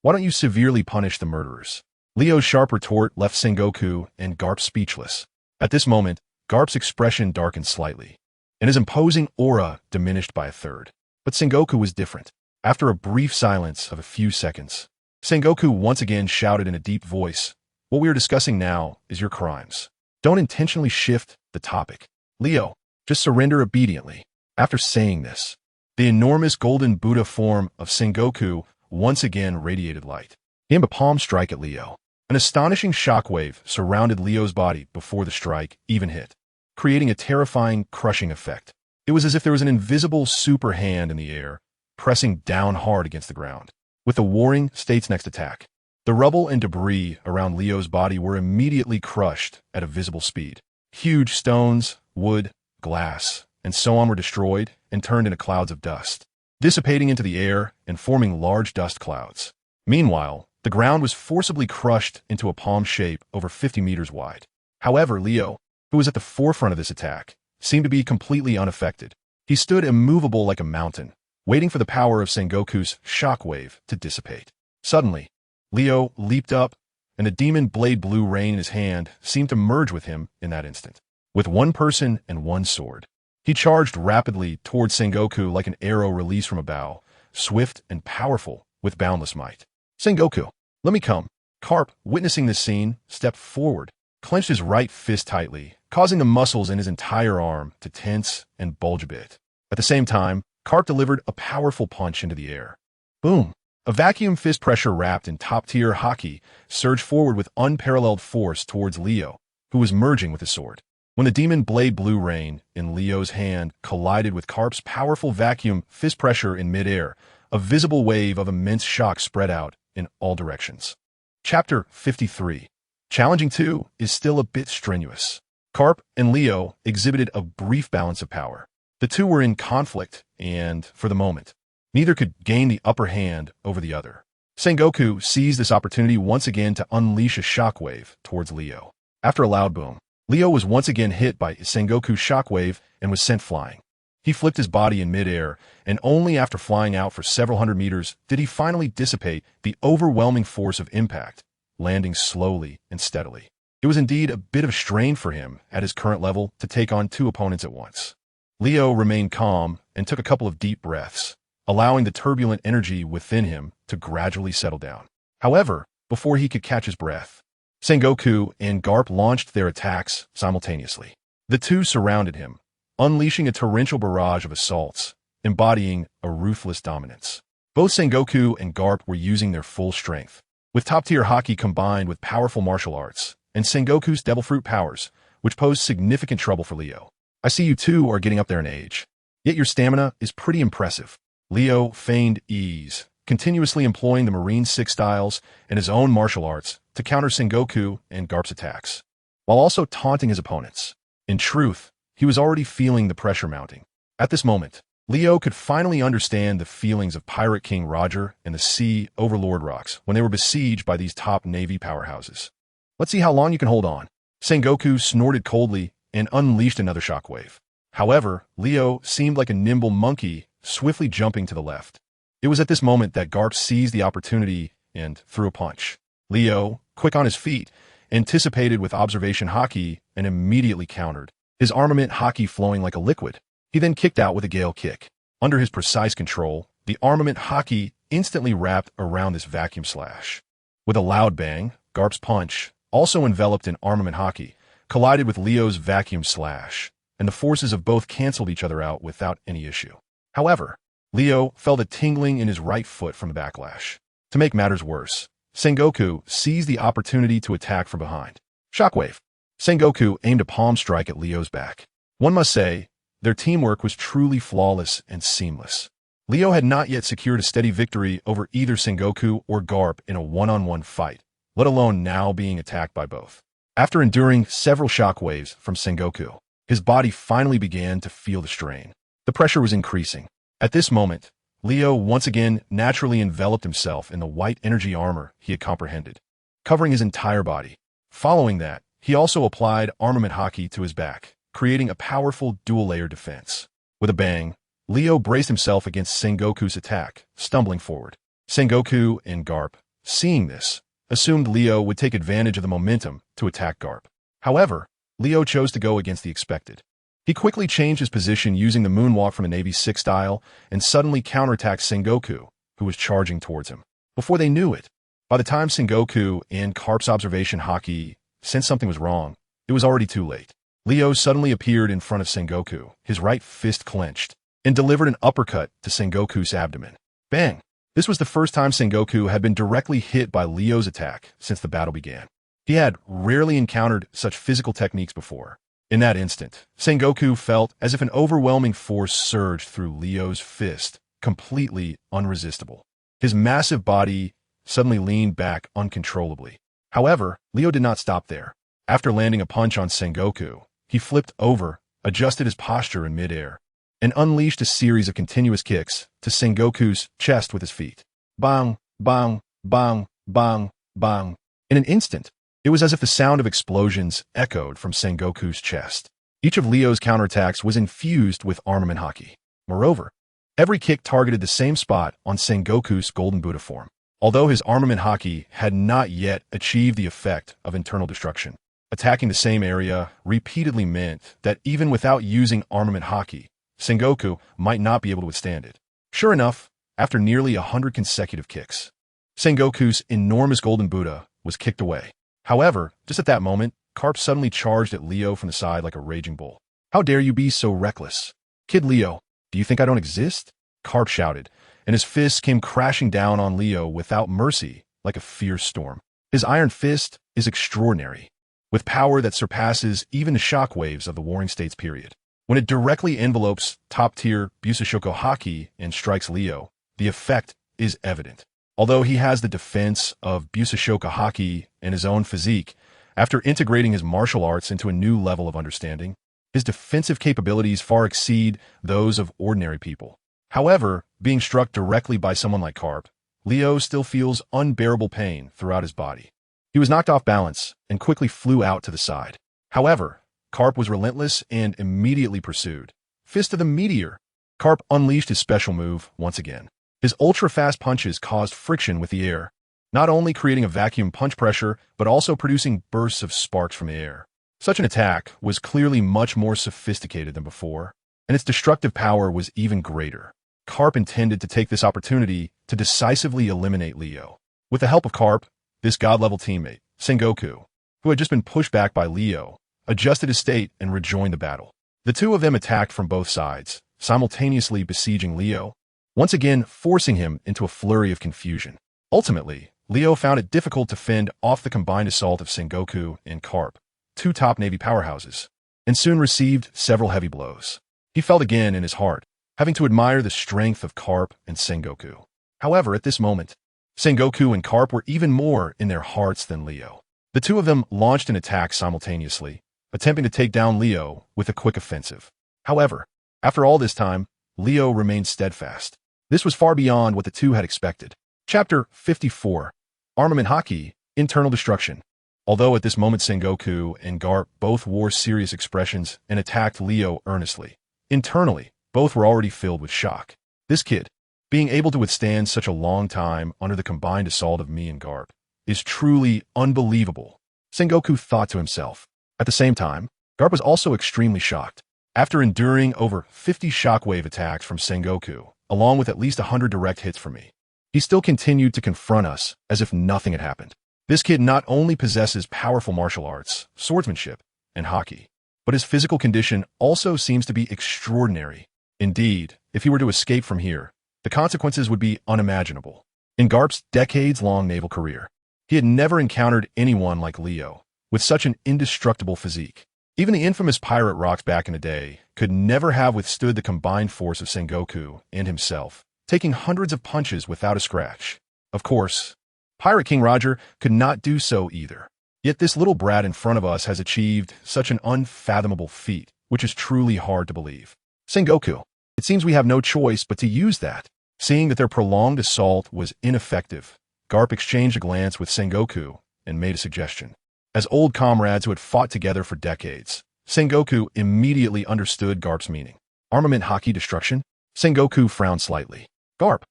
why don't you severely punish the murderers? Leo's sharp retort left Sengoku and Garp speechless. At this moment, Garp's expression darkened slightly, and his imposing aura diminished by a third. But Sengoku was different. After a brief silence of a few seconds, Sengoku once again shouted in a deep voice, "What we are discussing now is your crimes. Don't intentionally shift the topic. Leo, just surrender obediently." After saying this, the enormous golden Buddha form of Sengoku once again radiated light. He aimed a palm strike at Leo. An astonishing shockwave surrounded Leo's body before the strike even hit, creating a terrifying, crushing effect. It was as if there was an invisible super hand in the air, pressing down hard against the ground. With the Warring States' next attack, the rubble and debris around Leo's body were immediately crushed at a visible speed. Huge stones, wood, glass, and so on were destroyed and turned into clouds of dust, dissipating into the air and forming large dust clouds. Meanwhile, the ground was forcibly crushed into a palm shape over 50 meters wide. However, Leo, who was at the forefront of this attack, seemed to be completely unaffected. He stood immovable like a mountain, waiting for the power of Sengoku's shockwave to dissipate. Suddenly, Leo leaped up, and the demon blade blue rain in his hand seemed to merge with him in that instant. With one person and one sword, he charged rapidly toward Sengoku like an arrow released from a bow, swift and powerful with boundless might. "Sengoku, let me come." Carp, witnessing this scene, stepped forward, clenched his right fist tightly, causing the muscles in his entire arm to tense and bulge a bit. At the same time, Carp delivered a powerful punch into the air. Boom! A vacuum fist pressure wrapped in top-tier Haki surged forward with unparalleled force towards Leo, who was merging with his sword. When the demon blade Blue Rain in Leo's hand collided with Carp's powerful vacuum fist pressure in midair, a visible wave of immense shock spread out in all directions. Chapter 53. Challenging 2 is still a bit strenuous. Carp and Leo exhibited a brief balance of power. The two were in conflict, and, for the moment, neither could gain the upper hand over the other. Sengoku seized this opportunity once again to unleash a shockwave towards Leo. After a loud boom, Leo was once again hit by Sengoku's shockwave and was sent flying. He flipped his body in midair, and only after flying out for several hundred meters did he finally dissipate the overwhelming force of impact, landing slowly and steadily. It was indeed a bit of a strain for him at his current level to take on two opponents at once. Leo remained calm and took a couple of deep breaths, allowing the turbulent energy within him to gradually settle down. However, before he could catch his breath, Sengoku and Garp launched their attacks simultaneously. The two surrounded him, unleashing a torrential barrage of assaults, embodying a ruthless dominance. Both Sengoku and Garp were using their full strength, with top-tier Haki combined with powerful martial arts, and Sengoku's Devil Fruit powers, which posed significant trouble for Leo. I see you two are getting up there in age, yet your stamina is pretty impressive. Leo feigned ease, continuously employing the Marine Six styles and his own martial arts to counter Sengoku and Garp's attacks, while also taunting his opponents. In truth, he was already feeling the pressure mounting. At this moment, Leo could finally understand the feelings of Pirate King Roger and the Sea Overlord Rocks when they were besieged by these top Navy powerhouses. Let's see how long you can hold on. Sengoku snorted coldly and unleashed another shockwave. However, Leo seemed like a nimble monkey, swiftly jumping to the left. It was at this moment that Garp seized the opportunity and threw a punch. Leo, quick on his feet, anticipated with observation Haki and immediately countered, his armament Haki flowing like a liquid. He then kicked out with a gale kick. Under his precise control, the armament Haki instantly wrapped around this vacuum slash. With a loud bang, Garp's punch, also enveloped in armament Haki, collided with Leo's vacuum slash, and the forces of both canceled each other out without any issue. However, Leo felt a tingling in his right foot from the backlash. To make matters worse, Sengoku seized the opportunity to attack from behind. Shockwave. Sengoku aimed a palm strike at Leo's back. One must say, their teamwork was truly flawless and seamless. Leo had not yet secured a steady victory over either Sengoku or Garp in a one-on-one fight, let alone now being attacked by both. After enduring several shockwaves from Sengoku, his body finally began to feel the strain. The pressure was increasing. At this moment, Leo once again naturally enveloped himself in the white energy armor he had comprehended, covering his entire body. Following that, he also applied armament Haki to his back, creating a powerful dual-layer defense. With a bang, Leo braced himself against Sengoku's attack, stumbling forward. Sengoku and Garp, seeing this, assumed Leo would take advantage of the momentum to attack Garp. However, Leo chose to go against the expected. He quickly changed his position using the moonwalk from the Navy Six style and suddenly counterattacked Sengoku, who was charging towards him. Before they knew it, by the time Sengoku and Garp's observation Haki sensed something was wrong, it was already too late. Leo suddenly appeared in front of Sengoku, his right fist clenched, and delivered an uppercut to Sengoku's abdomen. Bang! This was the first time Sengoku had been directly hit by Leo's attack since the battle began. He had rarely encountered such physical techniques before. In that instant, Sengoku felt as if an overwhelming force surged through Leo's fist, completely unresistible. His massive body suddenly leaned back uncontrollably. However, Leo did not stop there. After landing a punch on Sengoku, he flipped over, adjusted his posture in midair, and unleashed a series of continuous kicks to Sengoku's chest with his feet. Bang, bang, bang, bang, bang. In an instant, it was as if the sound of explosions echoed from Sengoku's chest. Each of Leo's counterattacks was infused with armament Haki. Moreover, every kick targeted the same spot on Sengoku's golden Buddha form. Although his armament Haki had not yet achieved the effect of internal destruction, attacking the same area repeatedly meant that even without using armament Haki, Sengoku might not be able to withstand it. Sure enough, after nearly 100 consecutive kicks, Sengoku's enormous golden Buddha was kicked away. However, just at that moment, Garp suddenly charged at Leo from the side like a raging bull. How dare you be so reckless? Kid Leo, do you think I don't exist? Carp shouted, and his fists came crashing down on Leo without mercy, like a fierce storm. His iron fist is extraordinary, with power that surpasses even the shockwaves of the Warring States period. When it directly envelopes top-tier Busashoko Haki and strikes Leo, the effect is evident. Although he has the defense of Busashoko Haki and his own physique, after integrating his martial arts into a new level of understanding, his defensive capabilities far exceed those of ordinary people. However, being struck directly by someone like Carp, Leo still feels unbearable pain throughout his body. He was knocked off balance and quickly flew out to the side. However, Carp was relentless and immediately pursued. Fist of the Meteor! Carp unleashed his special move once again. His ultra-fast punches caused friction with the air, not only creating a vacuum punch pressure, but also producing bursts of sparks from the air. Such an attack was clearly much more sophisticated than before, and its destructive power was even greater. Carp intended to take this opportunity to decisively eliminate Leo. With the help of Carp, this god-level teammate, Sengoku, who had just been pushed back by Leo, adjusted his state and rejoined the battle. The two of them attacked from both sides, simultaneously besieging Leo, once again forcing him into a flurry of confusion. Ultimately, Leo found it difficult to fend off the combined assault of Sengoku and Carp, two top Navy powerhouses, and soon received several heavy blows. He felt again in his heart, having to admire the strength of Carp and Sengoku. However, at this moment, Sengoku and Carp were even more in their hearts than Leo. The two of them launched an attack simultaneously, attempting to take down Leo with a quick offensive. However, after all this time, Leo remained steadfast. This was far beyond what the two had expected. Chapter 54. Armament Haki, Internal Destruction. Although at this moment Sengoku and Carp both wore serious expressions and attacked Leo earnestly, internally, both were already filled with shock. This kid, being able to withstand such a long time under the combined assault of me and Carp, is truly unbelievable, Sengoku thought to himself. At the same time, Carp was also extremely shocked. After enduring over 50 shockwave attacks from Sengoku, along with at least 100 direct hits from me, he still continued to confront us as if nothing had happened. This kid not only possesses powerful martial arts, swordsmanship, and Haki, but his physical condition also seems to be extraordinary. Indeed, if he were to escape from here, the consequences would be unimaginable. In Carp's decades-long naval career, he had never encountered anyone like Leo, with such an indestructible physique. Even the infamous pirate rocks back in the day could never have withstood the combined force of Sengoku and himself, taking hundreds of punches without a scratch. Of course, Pirate King Roger could not do so either. Yet this little brat in front of us has achieved such an unfathomable feat, which is truly hard to believe. Sengoku, it seems we have no choice but to use that. Seeing that their prolonged assault was ineffective, Carp exchanged a glance with Sengoku and made a suggestion. As old comrades who had fought together for decades, Sengoku immediately understood Carp's meaning. Armament Haki destruction? Sengoku frowned slightly. Carp,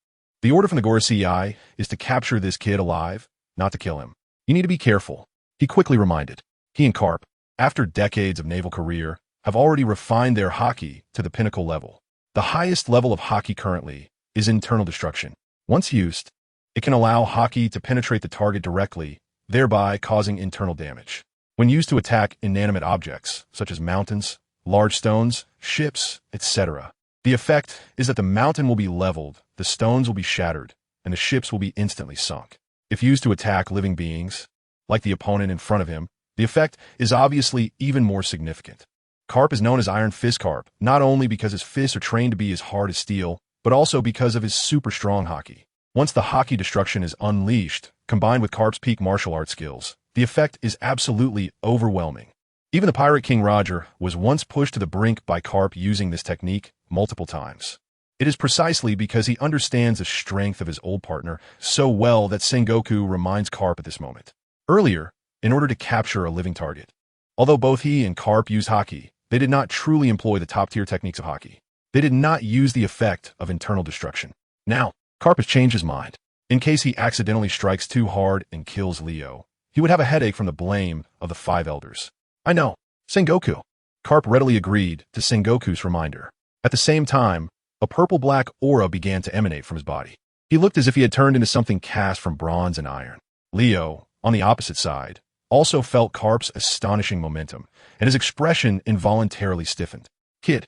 the order from the Gorosei is to capture this kid alive, not to kill him. You need to be careful, he quickly reminded. He and Carp, after decades of naval career, have already refined their Haki to the pinnacle level. The highest level of Haki currently is internal destruction. Once used, it can allow Haki to penetrate the target directly, thereby causing internal damage. When used to attack inanimate objects, such as mountains, large stones, ships, etc., the effect is that the mountain will be leveled, the stones will be shattered, and the ships will be instantly sunk. If used to attack living beings, like the opponent in front of him, the effect is obviously even more significant. Carp is known as Iron Fist Carp, not only because his fists are trained to be as hard as steel, but also because of his super strong Haki. Once the Haki destruction is unleashed, combined with Carp's peak martial arts skills, the effect is absolutely overwhelming. Even the Pirate King Roger was once pushed to the brink by Carp using this technique multiple times. It is precisely because he understands the strength of his old partner so well that Sengoku reminds Carp at this moment. Earlier, in order to capture a living target, although both he and Carp used Haki, they did not truly employ the top-tier techniques of Haki. They did not use the effect of internal destruction. Now, Carp has changed his mind. In case he accidentally strikes too hard and kills Leo, he would have a headache from the blame of the five elders. I know, Sengoku. Carp readily agreed to Sengoku's reminder. At the same time, a purple-black aura began to emanate from his body. He looked as if he had turned into something cast from bronze and iron. Leo, on the opposite side, also felt Carp's astonishing momentum, and his expression involuntarily stiffened. Kid,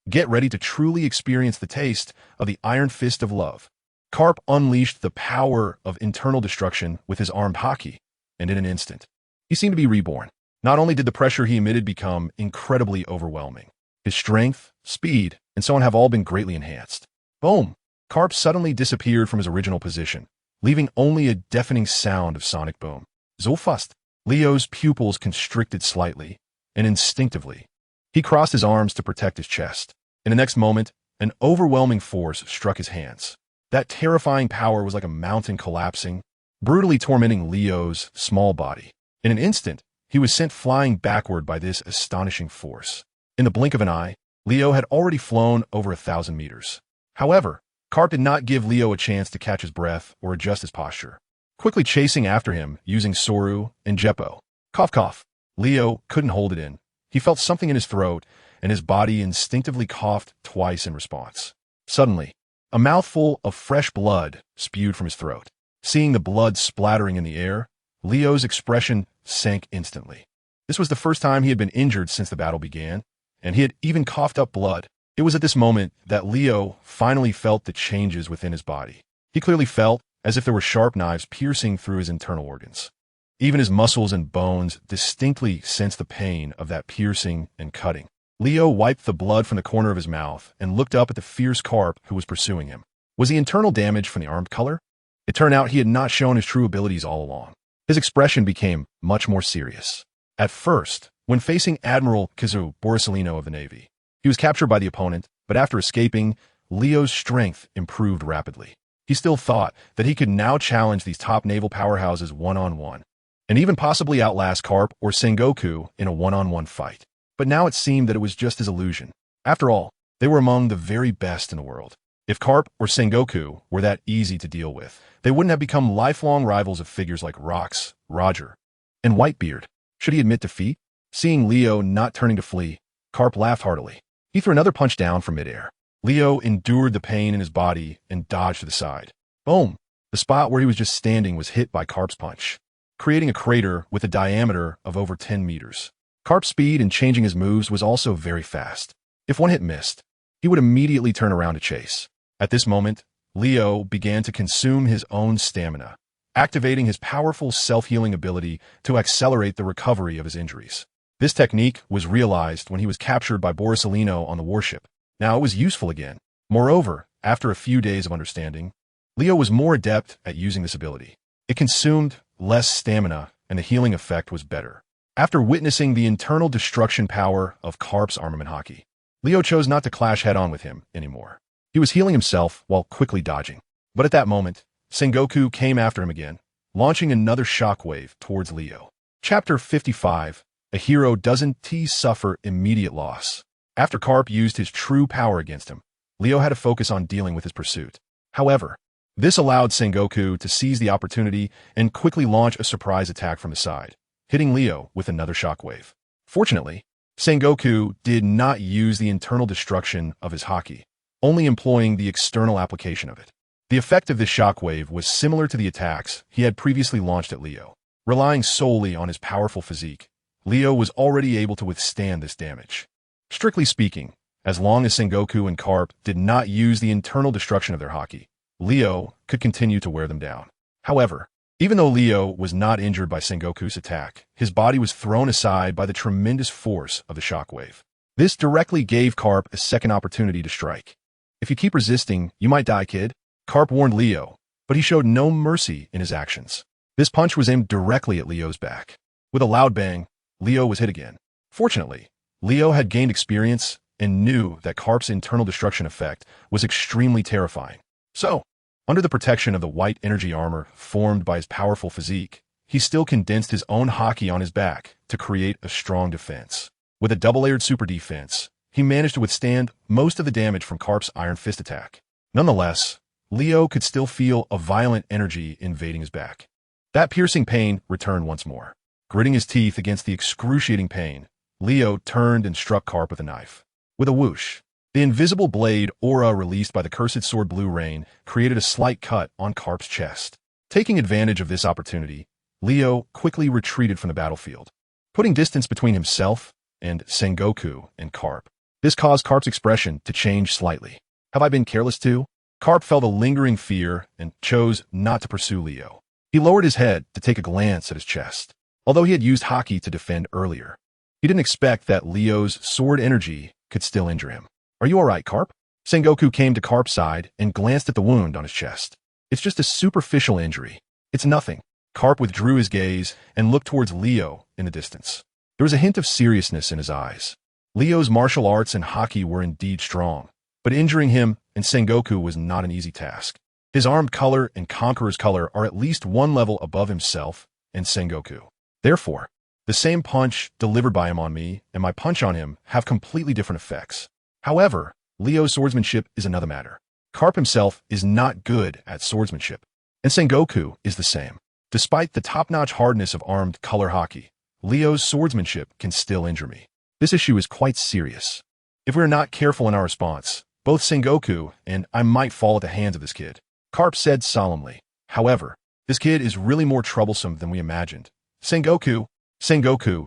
Get ready to truly experience the taste of the Iron Fist of Love. Carp unleashed the power of internal destruction with his armed Haki, and in an instant, he seemed to be reborn. Not only did the pressure he emitted become incredibly overwhelming, his strength, speed, and so on have all been greatly enhanced. Boom! Carp suddenly disappeared from his original position, leaving only a deafening sound of sonic boom. Zulfust! Leo's pupils constricted slightly, and instinctively, he crossed his arms to protect his chest. In the next moment, an overwhelming force struck his hands. That terrifying power was like a mountain collapsing, brutally tormenting Leo's small body. In an instant, he was sent flying backward by this astonishing force. In the blink of an eye, Leo had already flown over 1,000 meters. However, Carp did not give Leo a chance to catch his breath or adjust his posture. Quickly chasing after him using Soru and Jeppo. Cough cough. Leo couldn't hold it in. He felt something in his throat, and his body instinctively coughed twice in response. Suddenly, a mouthful of fresh blood spewed from his throat. Seeing the blood splattering in the air, Leo's expression sank instantly. This was the first time he had been injured since the battle began, and he had even coughed up blood. It was at this moment that Leo finally felt the changes within his body. He clearly felt as if there were sharp knives piercing through his internal organs. Even his muscles and bones distinctly sensed the pain of that piercing and cutting. Leo wiped the blood from the corner of his mouth and looked up at the fierce Carp who was pursuing him. Was the internal damage from the armed color? It turned out he had not shown his true abilities all along. His expression became much more serious. At first, when facing Admiral Kizu Borsellino of the Navy, he was captured by the opponent, but after escaping, Leo's strength improved rapidly. He still thought that he could now challenge these top naval powerhouses one-on-one, and even possibly outlast Carp or Sengoku in a one-on-one fight. But now it seemed that it was just his illusion. After all, they were among the very best in the world. If Carp or Sengoku were that easy to deal with, they wouldn't have become lifelong rivals of figures like Rox, Roger, and Whitebeard. Should he admit defeat? Seeing Leo not turning to flee, Carp laughed heartily. He threw another punch down from midair. Leo endured the pain in his body and dodged to the side. Boom! The spot where he was just standing was hit by Carp's punch, creating a crater with a diameter of over 10 meters. Carp's speed in changing his moves was also very fast. If one hit missed, he would immediately turn around to chase. At this moment, Leo began to consume his own stamina, activating his powerful self-healing ability to accelerate the recovery of his injuries. This technique was realized when he was captured by Borsellino on the warship. Now it was useful again. Moreover, after a few days of understanding, Leo was more adept at using this ability. It consumed less stamina, and the healing effect was better. After witnessing the internal destruction power of Carp's armament Haki, Leo chose not to clash head-on with him anymore. He was healing himself while quickly dodging. But at that moment, Sengoku came after him again, launching another shockwave towards Leo. Chapter 55. A hero doesn't suffer immediate loss. After Carp used his true power against him, Leo had to focus on dealing with his pursuit. However, this allowed Sengoku to seize the opportunity and quickly launch a surprise attack from the side, hitting Leo with another shockwave. Fortunately, Sengoku did not use the internal destruction of his Haki, only employing the external application of it. The effect of this shockwave was similar to the attacks he had previously launched at Leo. Relying solely on his powerful physique, Leo was already able to withstand this damage. Strictly speaking, as long as Sengoku and Carp did not use the internal destruction of their Haki, Leo could continue to wear them down. However, even though Leo was not injured by Sengoku's attack, his body was thrown aside by the tremendous force of the shockwave. This directly gave Carp a second opportunity to strike. If you keep resisting, you might die, kid. Carp warned Leo, but he showed no mercy in his actions. This punch was aimed directly at Leo's back. With a loud bang, Leo was hit again. Fortunately, Leo had gained experience and knew that Carp's internal destruction effect was extremely terrifying. So, under the protection of the white energy armor formed by his powerful physique, he still condensed his own Haki on his back to create a strong defense. With a double-layered super defense, he managed to withstand most of the damage from Carp's Iron Fist attack. Nonetheless, Leo could still feel a violent energy invading his back. That piercing pain returned once more. Gritting his teeth against the excruciating pain, Leo turned and struck Carp with a knife. With a whoosh, the invisible blade aura released by the cursed sword Blue Rain created a slight cut on Carp's chest. Taking advantage of this opportunity, Leo quickly retreated from the battlefield, putting distance between himself and Sengoku and Carp. This caused Carp's expression to change slightly. Have I been careless too? Carp felt a lingering fear and chose not to pursue Leo. He lowered his head to take a glance at his chest. Although he had used Haki to defend earlier, he didn't expect that Leo's sword energy could still injure him. Are you alright, Carp? Sengoku came to Carp's side and glanced at the wound on his chest. It's just a superficial injury. It's nothing. Carp withdrew his gaze and looked towards Leo in the distance. There was a hint of seriousness in his eyes. Leo's martial arts and Haki were indeed strong, but injuring him and Sengoku was not an easy task. His armed color and Conqueror's color are at least one level above himself and Sengoku. Therefore, the same punch delivered by him on me and my punch on him have completely different effects. However, Leo's swordsmanship is another matter. Carp himself is not good at swordsmanship, and Sengoku is the same. Despite the top-notch hardness of armed color Haki, Leo's swordsmanship can still injure me. This issue is quite serious. If we are not careful in our response, both Sengoku and I might fall at the hands of this kid. Carp said solemnly. However, this kid is really more troublesome than we imagined. Sengoku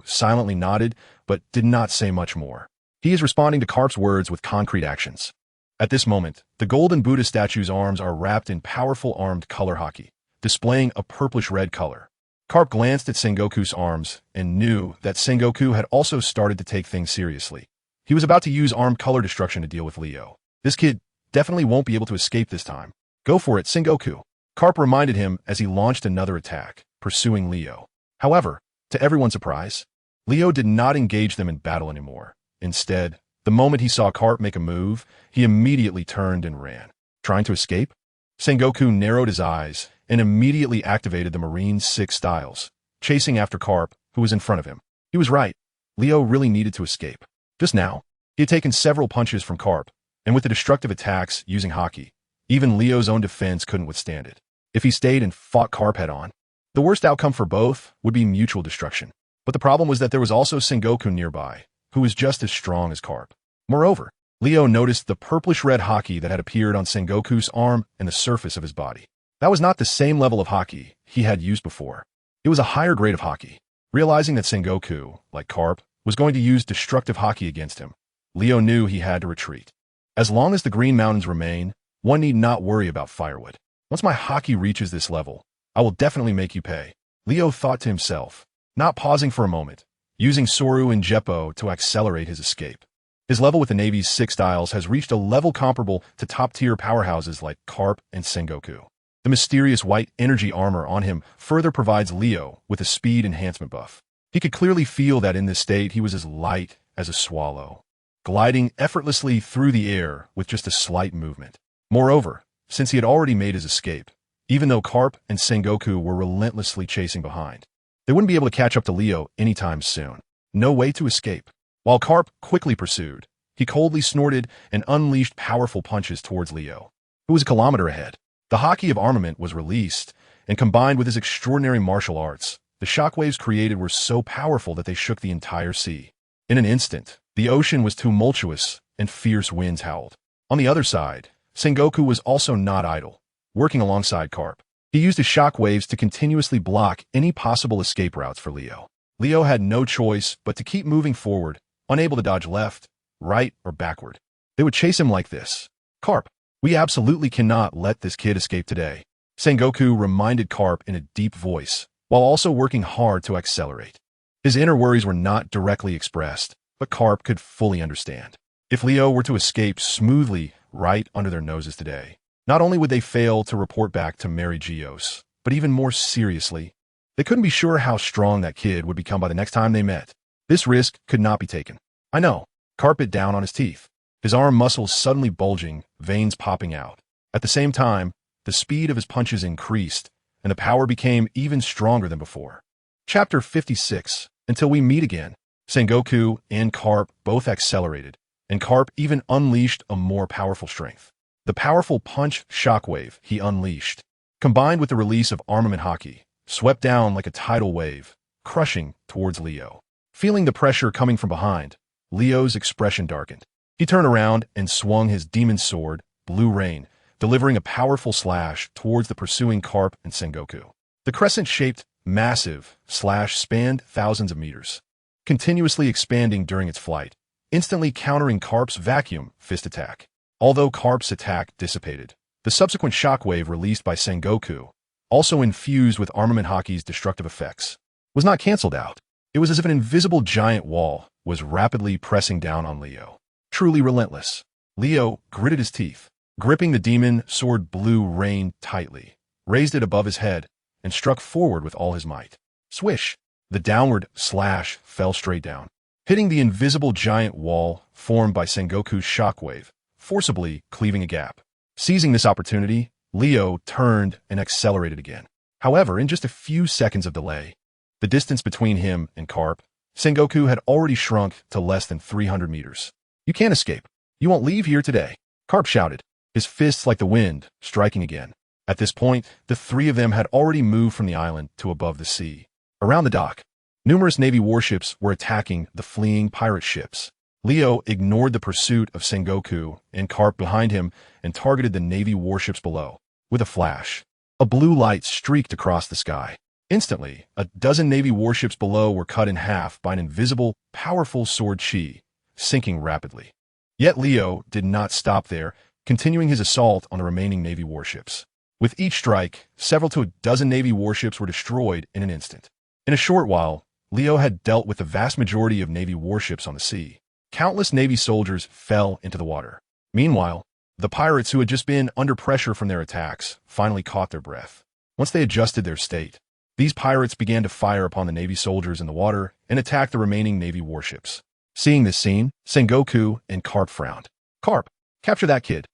silently nodded, but did not say much more. He is responding to Carp's words with concrete actions. At this moment, the golden Buddha statue's arms are wrapped in powerful armed color Haki, displaying a purplish-red color. Carp glanced at Sengoku's arms and knew that Sengoku had also started to take things seriously. He was about to use armed color destruction to deal with Leo. This kid definitely won't be able to escape this time. Go for it, Sengoku. Carp reminded him as he launched another attack, pursuing Leo. However, to everyone's surprise, Leo did not engage them in battle anymore. Instead, the moment he saw Carp make a move, he immediately turned and ran. Trying to escape? Sengoku narrowed his eyes and immediately activated the Marine 6 styles, chasing after Carp, who was in front of him. He was right. Leo really needed to escape. Just now, he had taken several punches from Carp, and with the destructive attacks using Haki, even Leo's own defense couldn't withstand it. If he stayed and fought Carp head-on, the worst outcome for both would be mutual destruction. But the problem was that there was also Sengoku nearby, who was just as strong as Carp. Moreover, Leo noticed the purplish-red Haki that had appeared on Sengoku's arm and the surface of his body. That was not the same level of Haki he had used before. It was a higher grade of Haki. Realizing that Sengoku, like Carp, was going to use destructive Haki against him, Leo knew he had to retreat. As long as the Green Mountains remain, one need not worry about firewood. Once my Haki reaches this level, I will definitely make you pay, Leo thought to himself, not pausing for a moment, using Soru and Jeppo to accelerate his escape. His level with the Navy's 6 styles has reached a level comparable to top-tier powerhouses like Carp and Sengoku. The mysterious white energy armor on him further provides Leo with a speed enhancement buff. He could clearly feel that in this state he was as light as a swallow, gliding effortlessly through the air with just a slight movement. Moreover, since he had already made his escape, even though Carp and Sengoku were relentlessly chasing behind, they wouldn't be able to catch up to Leo anytime soon. No way to escape. While Carp quickly pursued, he coldly snorted and unleashed powerful punches towards Leo, who was a kilometer ahead. The Haki of armament was released, and combined with his extraordinary martial arts, the shockwaves created were so powerful that they shook the entire sea. In an instant, the ocean was tumultuous and fierce winds howled. On the other side, Sengoku was also not idle, working alongside Carp. He used his shockwaves to continuously block any possible escape routes for Leo. Leo had no choice but to keep moving forward, unable to dodge left, right, or backward. They would chase him like this. Carp, we absolutely cannot let this kid escape today, Sengoku reminded Carp in a deep voice, while also working hard to accelerate. His inner worries were not directly expressed, but Carp could fully understand. If Leo were to escape smoothly right under their noses today, not only would they fail to report back to Mary Geos, but even more seriously, they couldn't be sure how strong that kid would become by the next time they met. This risk could not be taken. I know. Carp bit down on his teeth, his arm muscles suddenly bulging, veins popping out. At the same time, the speed of his punches increased, and the power became even stronger than before. Chapter 56. Until we meet again. Sengoku and Carp both accelerated, and Carp even unleashed a more powerful strength. The powerful punch shockwave he unleashed, combined with the release of armament Haki, swept down like a tidal wave, crushing towards Leo. Feeling the pressure coming from behind, Leo's expression darkened. He turned around and swung his demon sword, Blue Rain, delivering a powerful slash towards the pursuing Carp and Sengoku. The crescent-shaped, massive slash spanned thousands of meters, continuously expanding during its flight, instantly countering Carp's vacuum fist attack. Although Carp's attack dissipated, the subsequent shockwave released by Sengoku, also infused with Armament Haki's destructive effects, was not cancelled out. It was as if an invisible giant wall was rapidly pressing down on Leo. Truly relentless. Leo gritted his teeth, gripping the demon sword blue rain tightly, raised it above his head, and struck forward with all his might. Swish! The downward slash fell straight down, hitting the invisible giant wall formed by Sengoku's shockwave, forcibly cleaving a gap. Seizing this opportunity, Leo turned and accelerated again. However, in just a few seconds of delay, the distance between him and Carp, Sengoku had already shrunk to less than 300 meters. "You can't escape. You won't leave here today," Carp shouted, his fists like the wind, striking again. At this point, the three of them had already moved from the island to above the sea. Around the dock, numerous Navy warships were attacking the fleeing pirate ships. Leo ignored the pursuit of Sengoku and Carp behind him and targeted the Navy warships below. With a flash, a blue light streaked across the sky. Instantly, a dozen Navy warships below were cut in half by an invisible, powerful sword chi, sinking rapidly. Yet Leo did not stop there, continuing his assault on the remaining Navy warships. With each strike, several to a dozen Navy warships were destroyed in an instant. In a short while, Leo had dealt with the vast majority of Navy warships on the sea. Countless Navy soldiers fell into the water. Meanwhile, the pirates who had just been under pressure from their attacks finally caught their breath. Once they adjusted their state, these pirates began to fire upon the Navy soldiers in the water and attack the remaining Navy warships. Seeing this scene, Sengoku and Carp frowned. "Carp, capture that kid.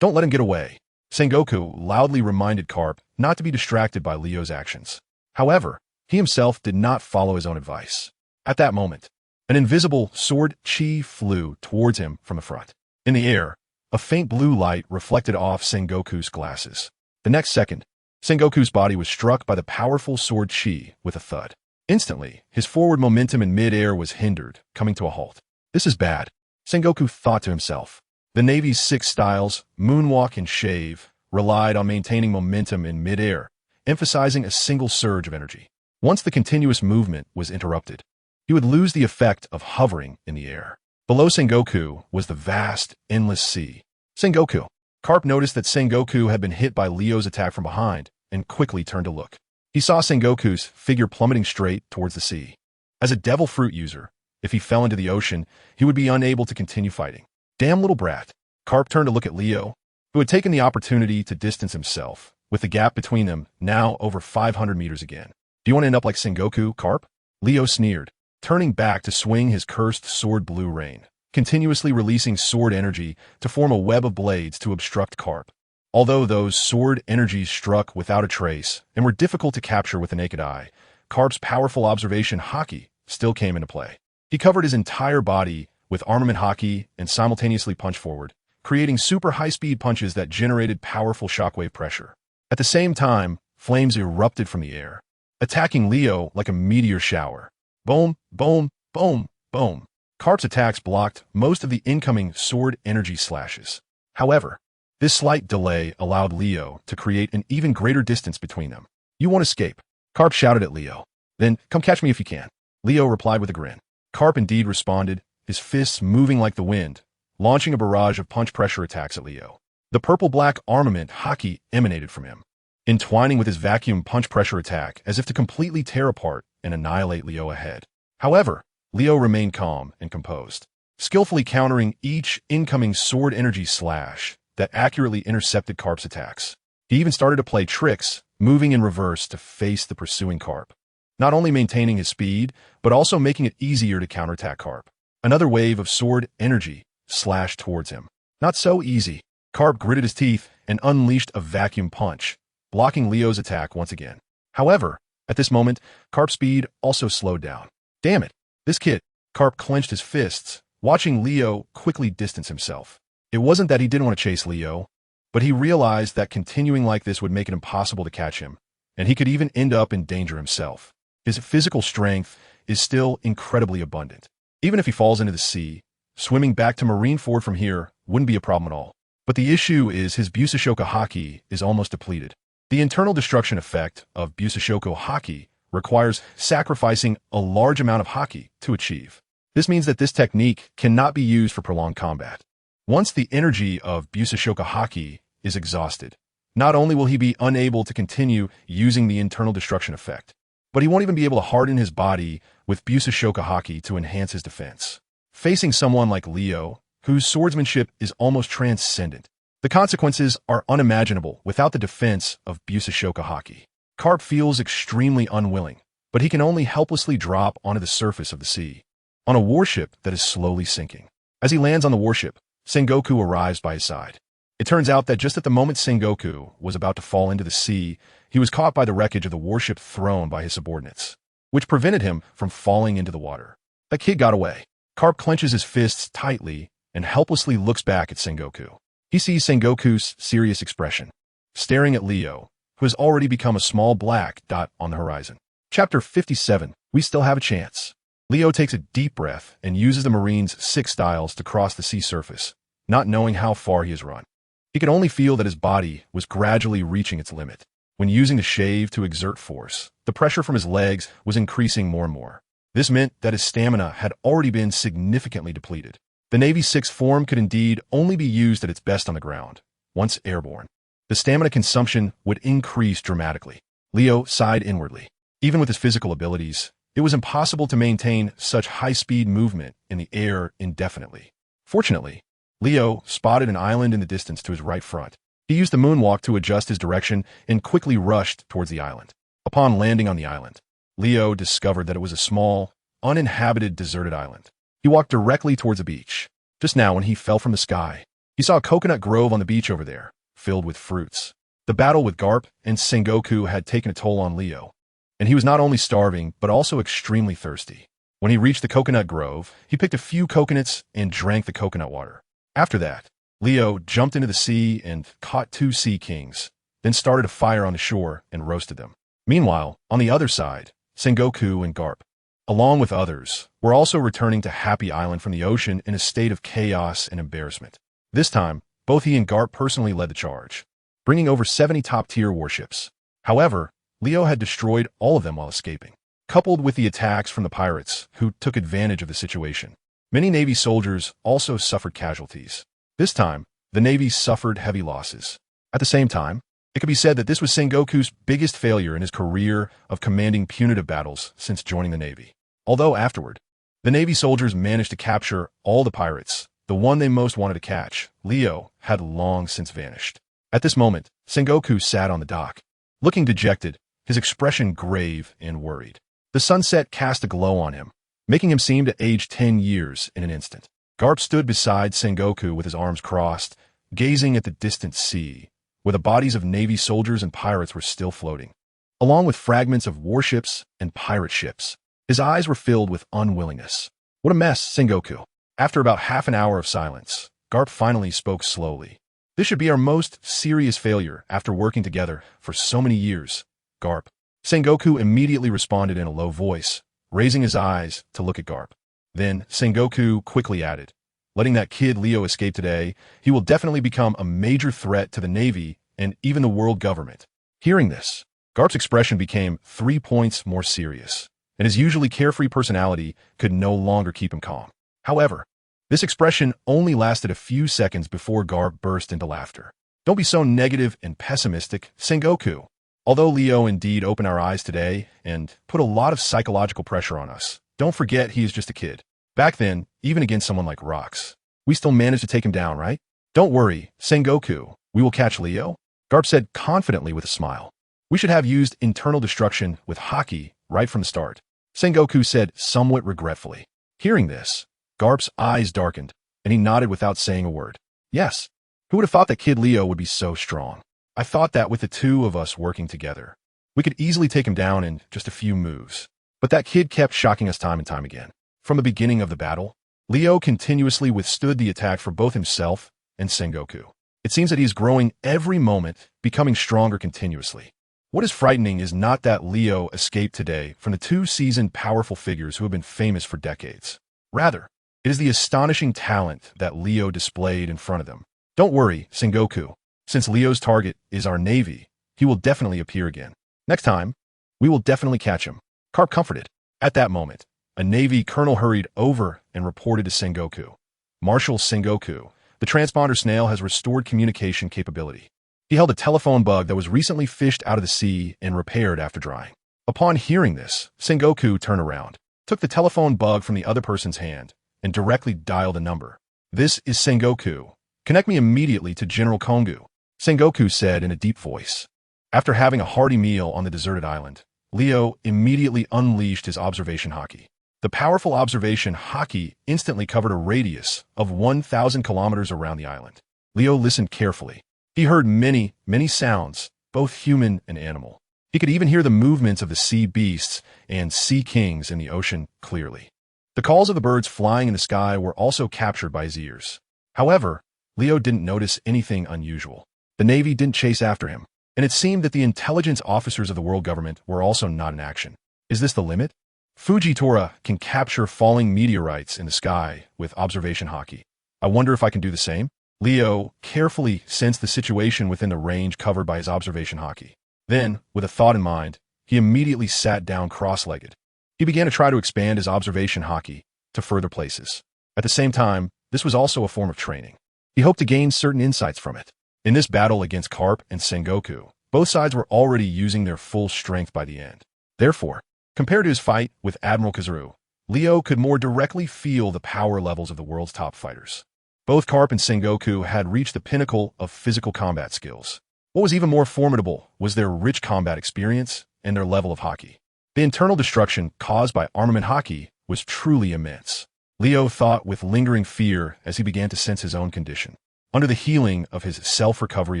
Don't let him get away." Sengoku loudly reminded Carp not to be distracted by Leo's actions. However, he himself did not follow his own advice. At that moment, an invisible sword chi flew towards him from the front. In the air, a faint blue light reflected off Sengoku's glasses. The next second, Sengoku's body was struck by the powerful sword chi with a thud. Instantly, his forward momentum in mid-air was hindered, coming to a halt. "This is bad," Sengoku thought to himself. The Navy's 6 styles, moonwalk and shave, relied on maintaining momentum in mid-air, emphasizing a single surge of energy. Once the continuous movement was interrupted, he would lose the effect of hovering in the air. Below Sengoku was the vast, endless sea. "Sengoku." Carp noticed that Sengoku had been hit by Leo's attack from behind and quickly turned to look. He saw Sengoku's figure plummeting straight towards the sea. As a devil fruit user, if he fell into the ocean, he would be unable to continue fighting. "Damn little brat." Carp turned to look at Leo, who had taken the opportunity to distance himself, with the gap between them now over 500 meters again. "Do you want to end up like Sengoku, Carp?" Leo sneered, turning back to swing his cursed sword blue rain, continuously releasing sword energy to form a web of blades to obstruct Carp. Although those sword energies struck without a trace and were difficult to capture with the naked eye, Carp's powerful observation Haki still came into play. He covered his entire body with armament Haki and simultaneously punched forward, creating super high-speed punches that generated powerful shockwave pressure. At the same time, flames erupted from the air, attacking Leo like a meteor shower. Boom, boom, boom, boom. Carp's attacks blocked most of the incoming sword energy slashes. However, this slight delay allowed Leo to create an even greater distance between them. "You won't escape," Carp shouted at Leo. "Then come catch me if you can." Leo replied with a grin. Carp indeed responded, his fists moving like the wind, launching a barrage of punch pressure attacks at Leo. The purple-black armament Haki emanated from him, entwining with his vacuum punch pressure attack as if to completely tear apart and annihilate Leo ahead. However, Leo remained calm and composed, skillfully countering each incoming sword energy slash that accurately intercepted Carp's attacks. He even started to play tricks, moving in reverse to face the pursuing Carp, not only maintaining his speed, but also making it easier to counterattack Carp. Another wave of sword energy slashed towards him. Not so easy. Carp gritted his teeth and unleashed a vacuum punch, blocking Leo's attack once again. However, at this moment, Carp's speed also slowed down. "Damn it, this kid." Carp clenched his fists, watching Leo quickly distance himself. It wasn't that he didn't want to chase Leo, but he realized that continuing like this would make it impossible to catch him, and he could even end up in danger himself. His physical strength is still incredibly abundant. Even if he falls into the sea, swimming back to Marineford from here wouldn't be a problem at all. But the issue is his Busashoku Haki is almost depleted. The internal destruction effect of Busashoku Haki requires sacrificing a large amount of Haki to achieve. This means that this technique cannot be used for prolonged combat. Once the energy of Busashoka Haki is exhausted, not only will he be unable to continue using the internal destruction effect, but he won't even be able to harden his body with Busashoka Haki to enhance his defense. Facing someone like Leo, whose swordsmanship is almost transcendent, the consequences are unimaginable without the defense of Busashoka Haki. Garp feels extremely unwilling, but he can only helplessly drop onto the surface of the sea, on a warship that is slowly sinking. As he lands on the warship, Sengoku arrives by his side. It turns out that just at the moment Sengoku was about to fall into the sea, he was caught by the wreckage of the warship thrown by his subordinates, which prevented him from falling into the water. That kid got away. Garp clenches his fists tightly and helplessly looks back at Sengoku. He sees Sengoku's serious expression, staring at Leo, who has already become a small black dot on the horizon. Chapter 57, We Still Have a Chance. Leo takes a deep breath and uses the Marine's 6 styles to cross the sea surface, not knowing how far he has run. He could only feel that his body was gradually reaching its limit. When using the shave to exert force, the pressure from his legs was increasing more and more. This meant that his stamina had already been significantly depleted. The Navy's 6th form could indeed only be used at its best on the ground, once airborne. The stamina consumption would increase dramatically. Leo sighed inwardly. Even with his physical abilities, it was impossible to maintain such high-speed movement in the air indefinitely. Fortunately, Leo spotted an island in the distance to his right front. He used the moonwalk to adjust his direction and quickly rushed towards the island. Upon landing on the island, Leo discovered that it was a small, uninhabited, deserted island. He walked directly towards the beach. Just now, when he fell from the sky, he saw a coconut grove on the beach over there, filled with fruits. The battle with Garp and Sengoku had taken a toll on Leo, and he was not only starving, but also extremely thirsty. When he reached the coconut grove, he picked a few coconuts and drank the coconut water. After that, Leo jumped into the sea and caught 2 sea kings, then started a fire on the shore and roasted them. Meanwhile, on the other side, Sengoku and Garp, along with others, were also returning to Happy Island from the ocean in a state of chaos and embarrassment. This time, both he and Garp personally led the charge, bringing over 70 top-tier warships. However, Leo had destroyed all of them while escaping. Coupled with the attacks from the pirates, who took advantage of the situation, many Navy soldiers also suffered casualties. This time, the Navy suffered heavy losses. At the same time, it could be said that this was Sengoku's biggest failure in his career of commanding punitive battles since joining the Navy. Although afterward, the Navy soldiers managed to capture all the pirates, the one they most wanted to catch, Leo, had long since vanished. At this moment, Sengoku sat on the dock, looking dejected, his expression grave and worried. The sunset cast a glow on him, making him seem to age 10 years in an instant. Garp stood beside Sengoku with his arms crossed, gazing at the distant sea, where the bodies of Navy soldiers and pirates were still floating, along with fragments of warships and pirate ships. His eyes were filled with unwillingness. What a mess, Sengoku. After about half an hour of silence, Garp finally spoke slowly. This should be our most serious failure after working together for so many years, Garp. Sengoku immediately responded in a low voice, raising his eyes to look at Garp. Then Sengoku quickly added, letting that kid Leo escape today, he will definitely become a major threat to the Navy and even the world government. Hearing this, Garp's expression became 3 points more serious, and his usually carefree personality could no longer keep him calm. However, this expression only lasted a few seconds before Garp burst into laughter. Don't be so negative and pessimistic, Sengoku. Although Leo indeed opened our eyes today and put a lot of psychological pressure on us, don't forget he is just a kid. Back then, even against someone like Rocks, we still managed to take him down, right? Don't worry, Sengoku, we will catch Leo, Garp said confidently with a smile. We should have used internal destruction with Haki right from the start, Sengoku said somewhat regretfully. Hearing this, Garp's eyes darkened, and he nodded without saying a word. Yes, who would have thought that kid Leo would be so strong? I thought that with the 2 of us working together, we could easily take him down in just a few moves. But that kid kept shocking us time and time again. From the beginning of the battle, Leo continuously withstood the attack for both himself and Sengoku. It seems that he is growing every moment, becoming stronger continuously. What is frightening is not that Leo escaped today from the 2 seasoned powerful figures who have been famous for decades. Rather, it is the astonishing talent that Leo displayed in front of them. Don't worry, Sengoku. Since Leo's target is our Navy, he will definitely appear again. Next time, we will definitely catch him, Garp comforted. At that moment, A Navy colonel hurried over and reported to Sengoku. Marshal Sengoku, the transponder snail has restored communication capability. He held a telephone bug that was recently fished out of the sea and repaired after drying. Upon hearing this, Sengoku turned around, took the telephone bug from the other person's hand, and directly dialed a number. This is Sengoku. Connect me immediately to General Kongu, Sengoku said in a deep voice. After having a hearty meal on the deserted island, Leo immediately unleashed his observation Haki. The powerful observation Haki instantly covered a radius of 1,000 kilometers around the island. Leo listened carefully. He heard many, many sounds, both human and animal. He could even hear the movements of the sea beasts and sea kings in the ocean clearly. The calls of the birds flying in the sky were also captured by his ears. However, Leo didn't notice anything unusual. The Navy didn't chase after him, and it seemed that the intelligence officers of the world government were also not in action. Is this the limit? Fujitora can capture falling meteorites in the sky with observation Haki. I wonder if I can do the same? Leo carefully sensed the situation within the range covered by his observation Haki. Then, with a thought in mind, he immediately sat down cross-legged. He began to try to expand his observation Haki to further places. At the same time, this was also a form of training. He hoped to gain certain insights from it. In this battle against Carp and Sengoku, both sides were already using their full strength by the end. Therefore, compared to his fight with Admiral Kazuru, Leo could more directly feel the power levels of the world's top fighters. Both Carp and Sengoku had reached the pinnacle of physical combat skills. What was even more formidable was their rich combat experience and their level of Haki. The internal destruction caused by armament Haki was truly immense. Leo thought with lingering fear as he began to sense his own condition. Under the healing of his self-recovery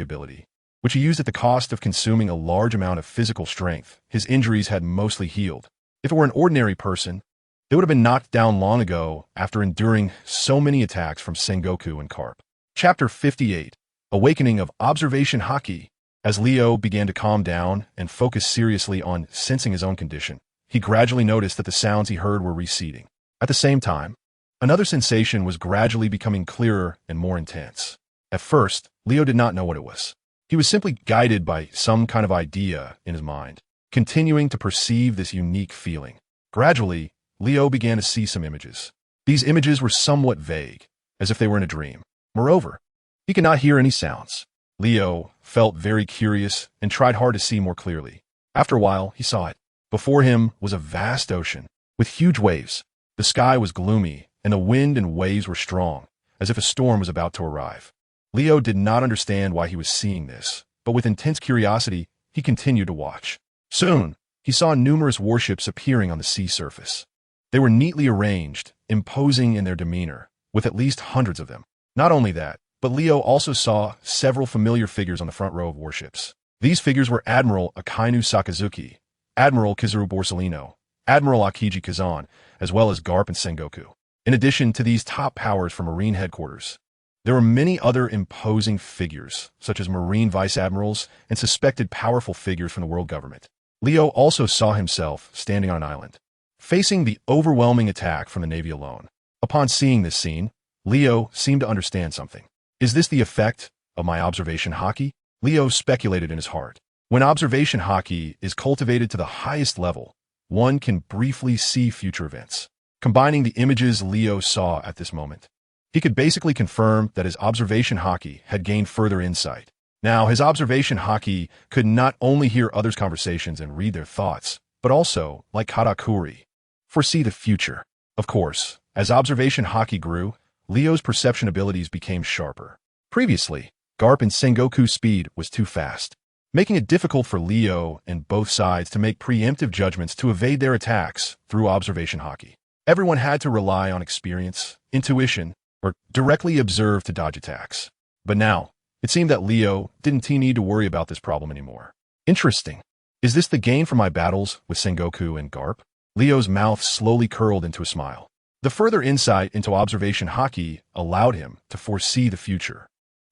ability, which he used at the cost of consuming a large amount of physical strength, his injuries had mostly healed. If it were an ordinary person, they would have been knocked down long ago after enduring so many attacks from Sengoku and Carp. Chapter 58, Awakening of Observation Haki. As Leo began to calm down and focus seriously on sensing his own condition, he gradually noticed that the sounds he heard were receding. At the same time, another sensation was gradually becoming clearer and more intense. At first, Leo did not know what it was. He was simply guided by some kind of idea in his mind, continuing to perceive this unique feeling. Gradually, Leo began to see some images. These images were somewhat vague, as if they were in a dream. Moreover, he could not hear any sounds. Leo felt very curious and tried hard to see more clearly. After a while, he saw it. Before him was a vast ocean with huge waves. The sky was gloomy, and the wind and waves were strong, as if a storm was about to arrive. Leo did not understand why he was seeing this, but with intense curiosity, he continued to watch. Soon, he saw numerous warships appearing on the sea surface. They were neatly arranged, imposing in their demeanor, with at least hundreds of them. Not only that, but Leo also saw several familiar figures on the front row of warships. These figures were Admiral Akainu Sakazuki, Admiral Kizuru Borsellino, Admiral Akiji Kazan, as well as Garp and Sengoku. In addition to these top powers from Marine headquarters, there were many other imposing figures, such as Marine vice admirals and suspected powerful figures from the world government. Leo also saw himself standing on an island, facing the overwhelming attack from the Navy alone. Upon seeing this scene, Leo seemed to understand something. Is this the effect of my observation Haki? Leo speculated in his heart. When observation Haki is cultivated to the highest level, one can briefly see future events. Combining the images Leo saw at this moment, he could basically confirm that his observation Haki had gained further insight. Now, his observation Haki could not only hear others' conversations and read their thoughts, but also, like Karakuri, foresee the future. Of course, as observation Haki grew, Leo's perception abilities became sharper. Previously, Garp and Sengoku's speed was too fast, making it difficult for Leo and both sides to make preemptive judgments to evade their attacks through observation Haki. Everyone had to rely on experience, intuition, or directly observe to dodge attacks. But now, it seemed that Leo didn't need to worry about this problem anymore. Interesting. Is this the gain from my battles with Sengoku and Garp? Leo's mouth slowly curled into a smile. The further insight into observation Haki allowed him to foresee the future.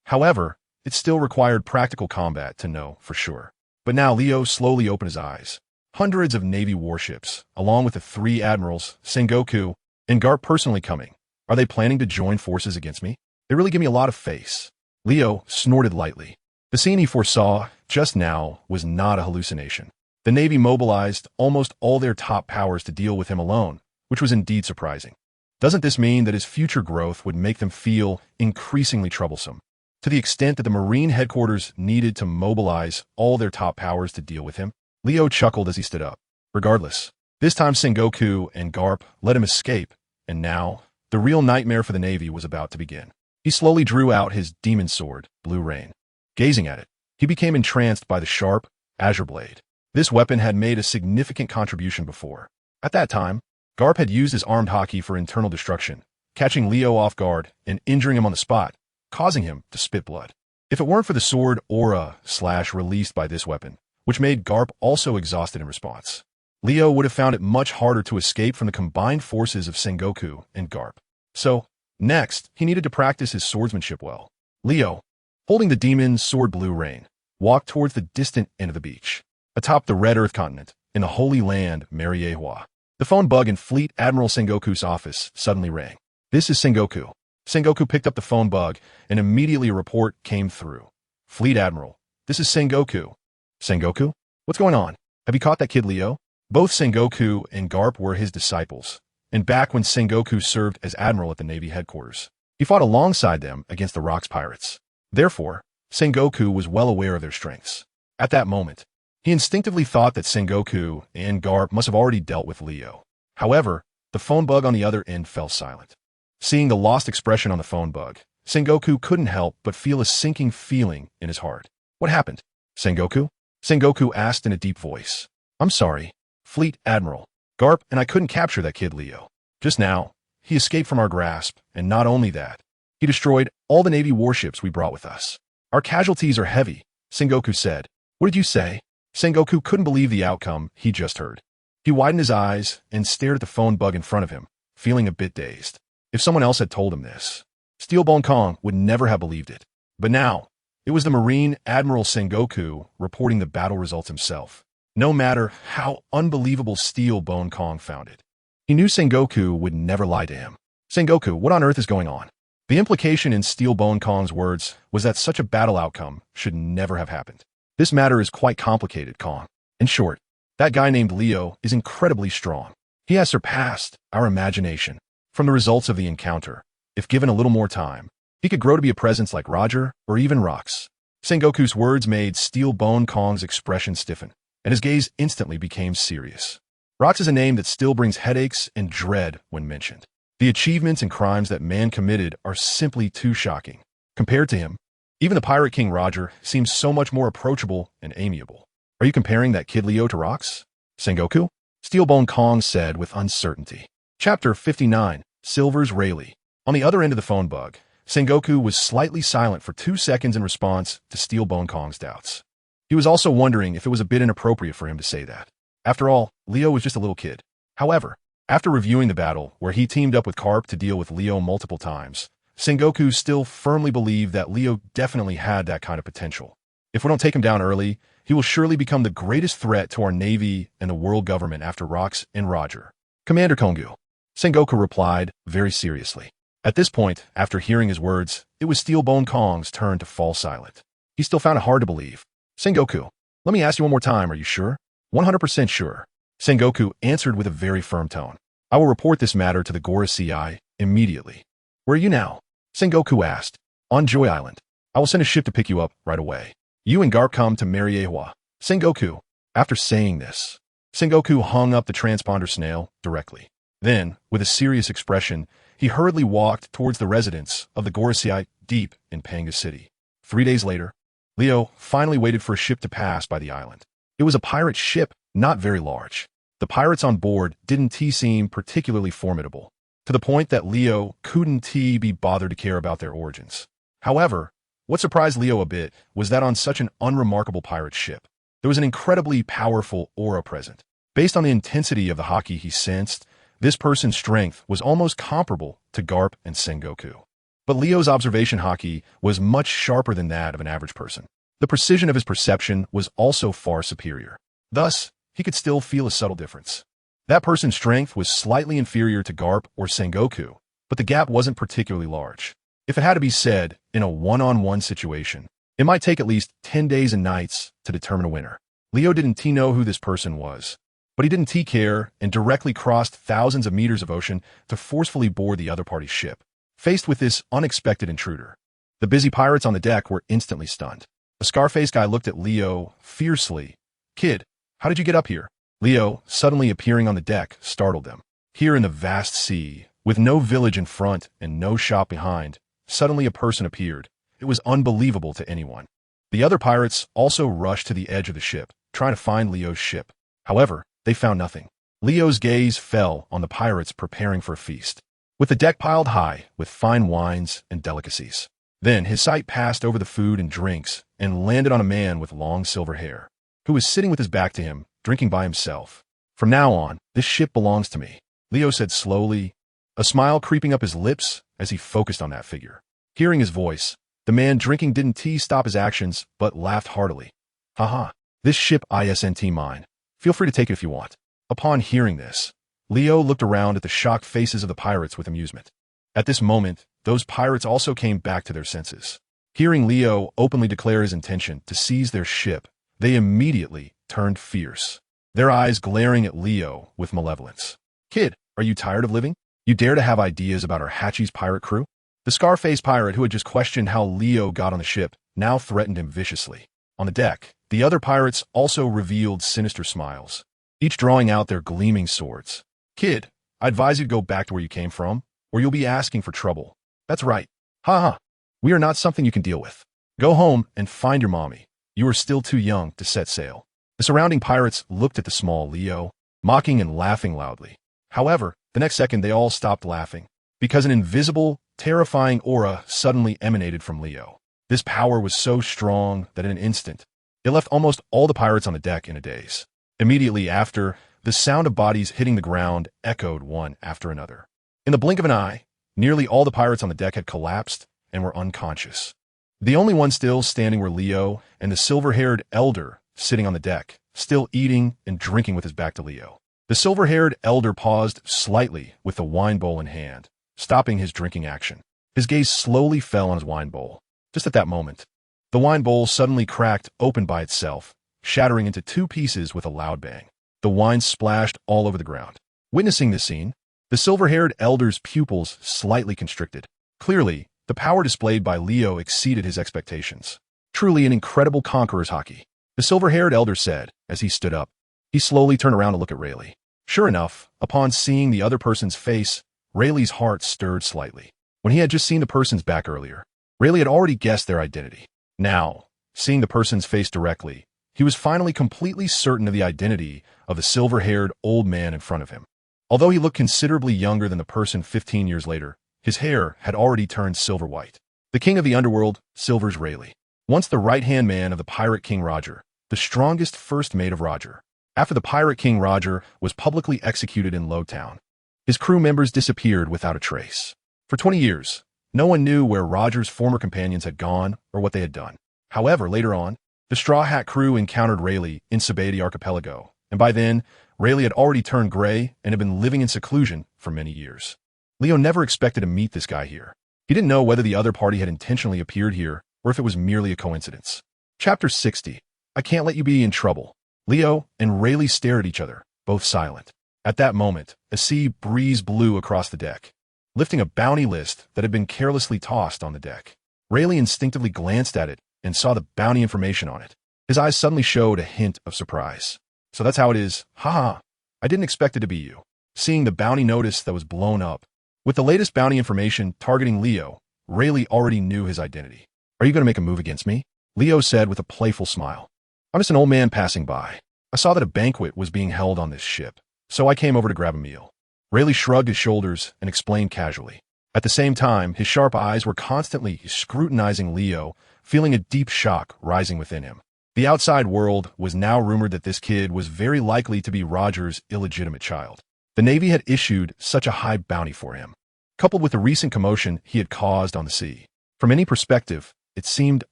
However, it still required practical combat to know for sure. But now Leo slowly opened his eyes. Hundreds of Navy warships, along with the 3 admirals, Sengoku, and Garp personally coming. Are they planning to join forces against me? They really give me a lot of face. Leo snorted lightly. The scene he foresaw just now was not a hallucination. The Navy mobilized almost all their top powers to deal with him alone, which was indeed surprising. Doesn't this mean that his future growth would make them feel increasingly troublesome, to the extent that the Marine headquarters needed to mobilize all their top powers to deal with him? Leo chuckled as he stood up. Regardless, this time Sengoku and Garp let him escape, and now the real nightmare for the Navy was about to begin. He slowly drew out his demon sword, Blue Rain. Gazing at it, he became entranced by the sharp, azure blade. This weapon had made a significant contribution before. At that time, Garp had used his armed Haki for internal destruction, catching Leo off guard and injuring him on the spot, causing him to spit blood. If it weren't for the sword aura / released by this weapon, which made Garp also exhausted in response, Leo would have found it much harder to escape from the combined forces of Sengoku and Garp. So, next, he needed to practice his swordsmanship well. Leo, holding the demon sword Blue Rain, walked towards the distant end of the beach, atop the Red Earth continent, in the Holy Land, Mariehua. The phone bug in Fleet Admiral Sengoku's office suddenly rang. This is Sengoku. Sengoku picked up the phone bug, and immediately a report came through. Fleet Admiral, this is Sengoku. Sengoku? What's going on? Have you caught that kid Leo? Both Sengoku and Garp were his disciples, and back when Sengoku served as admiral at the Navy headquarters, he fought alongside them against the Rocks pirates. Therefore, Sengoku was well aware of their strengths. At that moment, he instinctively thought that Sengoku and Garp must have already dealt with Leo. However, the phone bug on the other end fell silent. Seeing the lost expression on the phone bug, Sengoku couldn't help but feel a sinking feeling in his heart. What happened? Sengoku? Sengoku asked in a deep voice. I'm sorry, Fleet Admiral. Garp and I couldn't capture that kid Leo. Just now, he escaped from our grasp, and not only that, he destroyed all the Navy warships we brought with us. Our casualties are heavy, Sengoku said. What did you say? Sengoku couldn't believe the outcome he just heard. He widened his eyes and stared at the phone bug in front of him, feeling a bit dazed. If someone else had told him this, Steelbone Kong would never have believed it. But now, it was the Marine Admiral Sengoku reporting the battle results himself. No matter how unbelievable Steelbone Kong found it, he knew Sengoku would never lie to him. Sengoku, what on earth is going on? The implication in Steelbone Kong's words was that such a battle outcome should never have happened. This matter is quite complicated, Kong. In short, that guy named Leo is incredibly strong. He has surpassed our imagination. From the results of the encounter, if given a little more time, he could grow to be a presence like Roger or even Rox. Sengoku's words made Steelbone Kong's expression stiffen, and his gaze instantly became serious. Rox is a name that still brings headaches and dread when mentioned. The achievements and crimes that man committed are simply too shocking. Compared to him, even the Pirate King Roger seems so much more approachable and amiable. Are you comparing that kid Leo to Rox? Sengoku? Steelbone Kong said with uncertainty. Chapter 59, Silver's Rayleigh. On the other end of the phone bug, Sengoku was slightly silent for 2 seconds in response to Steelbone Kong's doubts. He was also wondering if it was a bit inappropriate for him to say that. After all, Leo was just a little kid. However, after reviewing the battle, where he teamed up with Garp to deal with Leo multiple times, Sengoku still firmly believed that Leo definitely had that kind of potential. If we don't take him down early, he will surely become the greatest threat to our Navy and the world government after Rox and Roger. Commander Kongu, Sengoku replied very seriously. At this point, after hearing his words, it was Steelbone Kong's turn to fall silent. He still found it hard to believe. Sengoku, let me ask you one more time, are you sure? 100% sure. Sengoku answered with a very firm tone. I will report this matter to the Gorosei immediately. Where are you now? Sengoku asked. On Joy Island. I will send a ship to pick you up right away. You and Garp come to Mariehua. Sengoku. After saying this, Sengoku hung up the transponder snail directly. Then, with a serious expression, he hurriedly walked towards the residence of the Gorosei deep in Panga City. 3 days later, Leo finally waited for a ship to pass by the island. It was a pirate ship, not very large. The pirates on board didn't seem particularly formidable, to the point that Leo couldn't be bothered to care about their origins. However, what surprised Leo a bit was that on such an unremarkable pirate ship, there was an incredibly powerful aura present. Based on the intensity of the Haki he sensed, this person's strength was almost comparable to Garp and Sengoku. But Leo's observation Haki was much sharper than that of an average person. The precision of his perception was also far superior. Thus, he could still feel a subtle difference. That person's strength was slightly inferior to Garp or Sengoku, but the gap wasn't particularly large. If it had to be said, in a one-on-one situation, it might take at least 10 days and nights to determine a winner. Leo didn't know who this person was, But he didn't take care and directly crossed thousands of meters of ocean to forcefully board the other party's ship. Faced with this unexpected intruder, the busy pirates on the deck were instantly stunned. The Scarface guy looked at Leo fiercely. "Kid, how did you get up here?" Leo, suddenly appearing on the deck, startled them. Here in the vast sea, with no village in front and no shop behind, suddenly a person appeared. It was unbelievable to anyone. The other pirates also rushed to the edge of the ship, trying to find Leo's ship. However, they found nothing. Leo's gaze fell on the pirates preparing for a feast, with the deck piled high with fine wines and delicacies. Then his sight passed over the food and drinks and landed on a man with long silver hair, who was sitting with his back to him, drinking by himself. "From now on, this ship belongs to me," Leo said slowly, a smile creeping up his lips as he focused on that figure. Hearing his voice, the man drinking didn't stop his actions, but laughed heartily. "Haha, this ship isn't mine. Feel free to take it if you want." Upon hearing this, Leo looked around at the shocked faces of the pirates with amusement. At this moment, those pirates also came back to their senses. Hearing Leo openly declare his intention to seize their ship, they immediately turned fierce, their eyes glaring at Leo with malevolence. "Kid, are you tired of living? You dare to have ideas about our Hachi's pirate crew?" The Scarface pirate who had just questioned how Leo got on the ship now threatened him viciously. On the deck, the other pirates also revealed sinister smiles, each drawing out their gleaming swords. "Kid, I advise you to go back to where you came from, or you'll be asking for trouble." "That's right. Ha. We are not something you can deal with. Go home and find your mommy. You are still too young to set sail." The surrounding pirates looked at the small Leo, mocking and laughing loudly. However, the next second they all stopped laughing, because an invisible, terrifying aura suddenly emanated from Leo. This power was so strong that in an instant, it left almost all the pirates on the deck in a daze. Immediately after, the sound of bodies hitting the ground echoed one after another. In the blink of an eye, nearly all the pirates on the deck had collapsed and were unconscious. The only ones still standing were Leo and the silver-haired elder sitting on the deck, still eating and drinking with his back to Leo. The silver-haired elder paused slightly with the wine bowl in hand, stopping his drinking action. His gaze slowly fell on his wine bowl. Just at that moment, the wine bowl suddenly cracked open by itself, shattering into two pieces with a loud bang. The wine splashed all over the ground. Witnessing this scene, the silver-haired elder's pupils slightly constricted. Clearly, the power displayed by Leo exceeded his expectations. Truly an incredible Conqueror's Haki, the silver-haired elder said as he stood up. He slowly turned around to look at Rayleigh. Sure enough, upon seeing the other person's face, Rayleigh's heart stirred slightly. When he had just seen the person's back earlier, Rayleigh had already guessed their identity. Now, seeing the person's face directly, he was finally completely certain of the identity of the silver-haired old man in front of him. Although he looked considerably younger than the person 15 years later, his hair had already turned silver-white. The king of the underworld, Silver's Rayleigh. Once the right-hand man of the pirate king Roger, the strongest first mate of Roger. After the pirate king Roger was publicly executed in Lowtown, his crew members disappeared without a trace. For 20 years, no one knew where Roger's former companions had gone or what they had done. However, later on, the Straw Hat crew encountered Rayleigh in Sabeti Archipelago, and by then, Rayleigh had already turned gray and had been living in seclusion for many years. Leo never expected to meet this guy here. He didn't know whether the other party had intentionally appeared here or if it was merely a coincidence. Chapter 60. I Can't Let You Be in Trouble. Leo and Rayleigh stared at each other, both silent. At that moment, a sea breeze blew across the deck, lifting a bounty list that had been carelessly tossed on the deck. Rayleigh instinctively glanced at it and saw the bounty information on it. His eyes suddenly showed a hint of surprise. "So that's how it is. Haha. I didn't expect it to be you." Seeing the bounty notice that was blown up, with the latest bounty information targeting Leo, Rayleigh already knew his identity. "Are you going to make a move against me?" Leo said with a playful smile. "I'm just an old man passing by. I saw that a banquet was being held on this ship, so I came over to grab a meal." Rayleigh shrugged his shoulders and explained casually. At the same time, his sharp eyes were constantly scrutinizing Leo, feeling a deep shock rising within him. The outside world was now rumored that this kid was very likely to be Roger's illegitimate child. The Navy had issued such a high bounty for him, coupled with the recent commotion he had caused on the sea. From any perspective, it seemed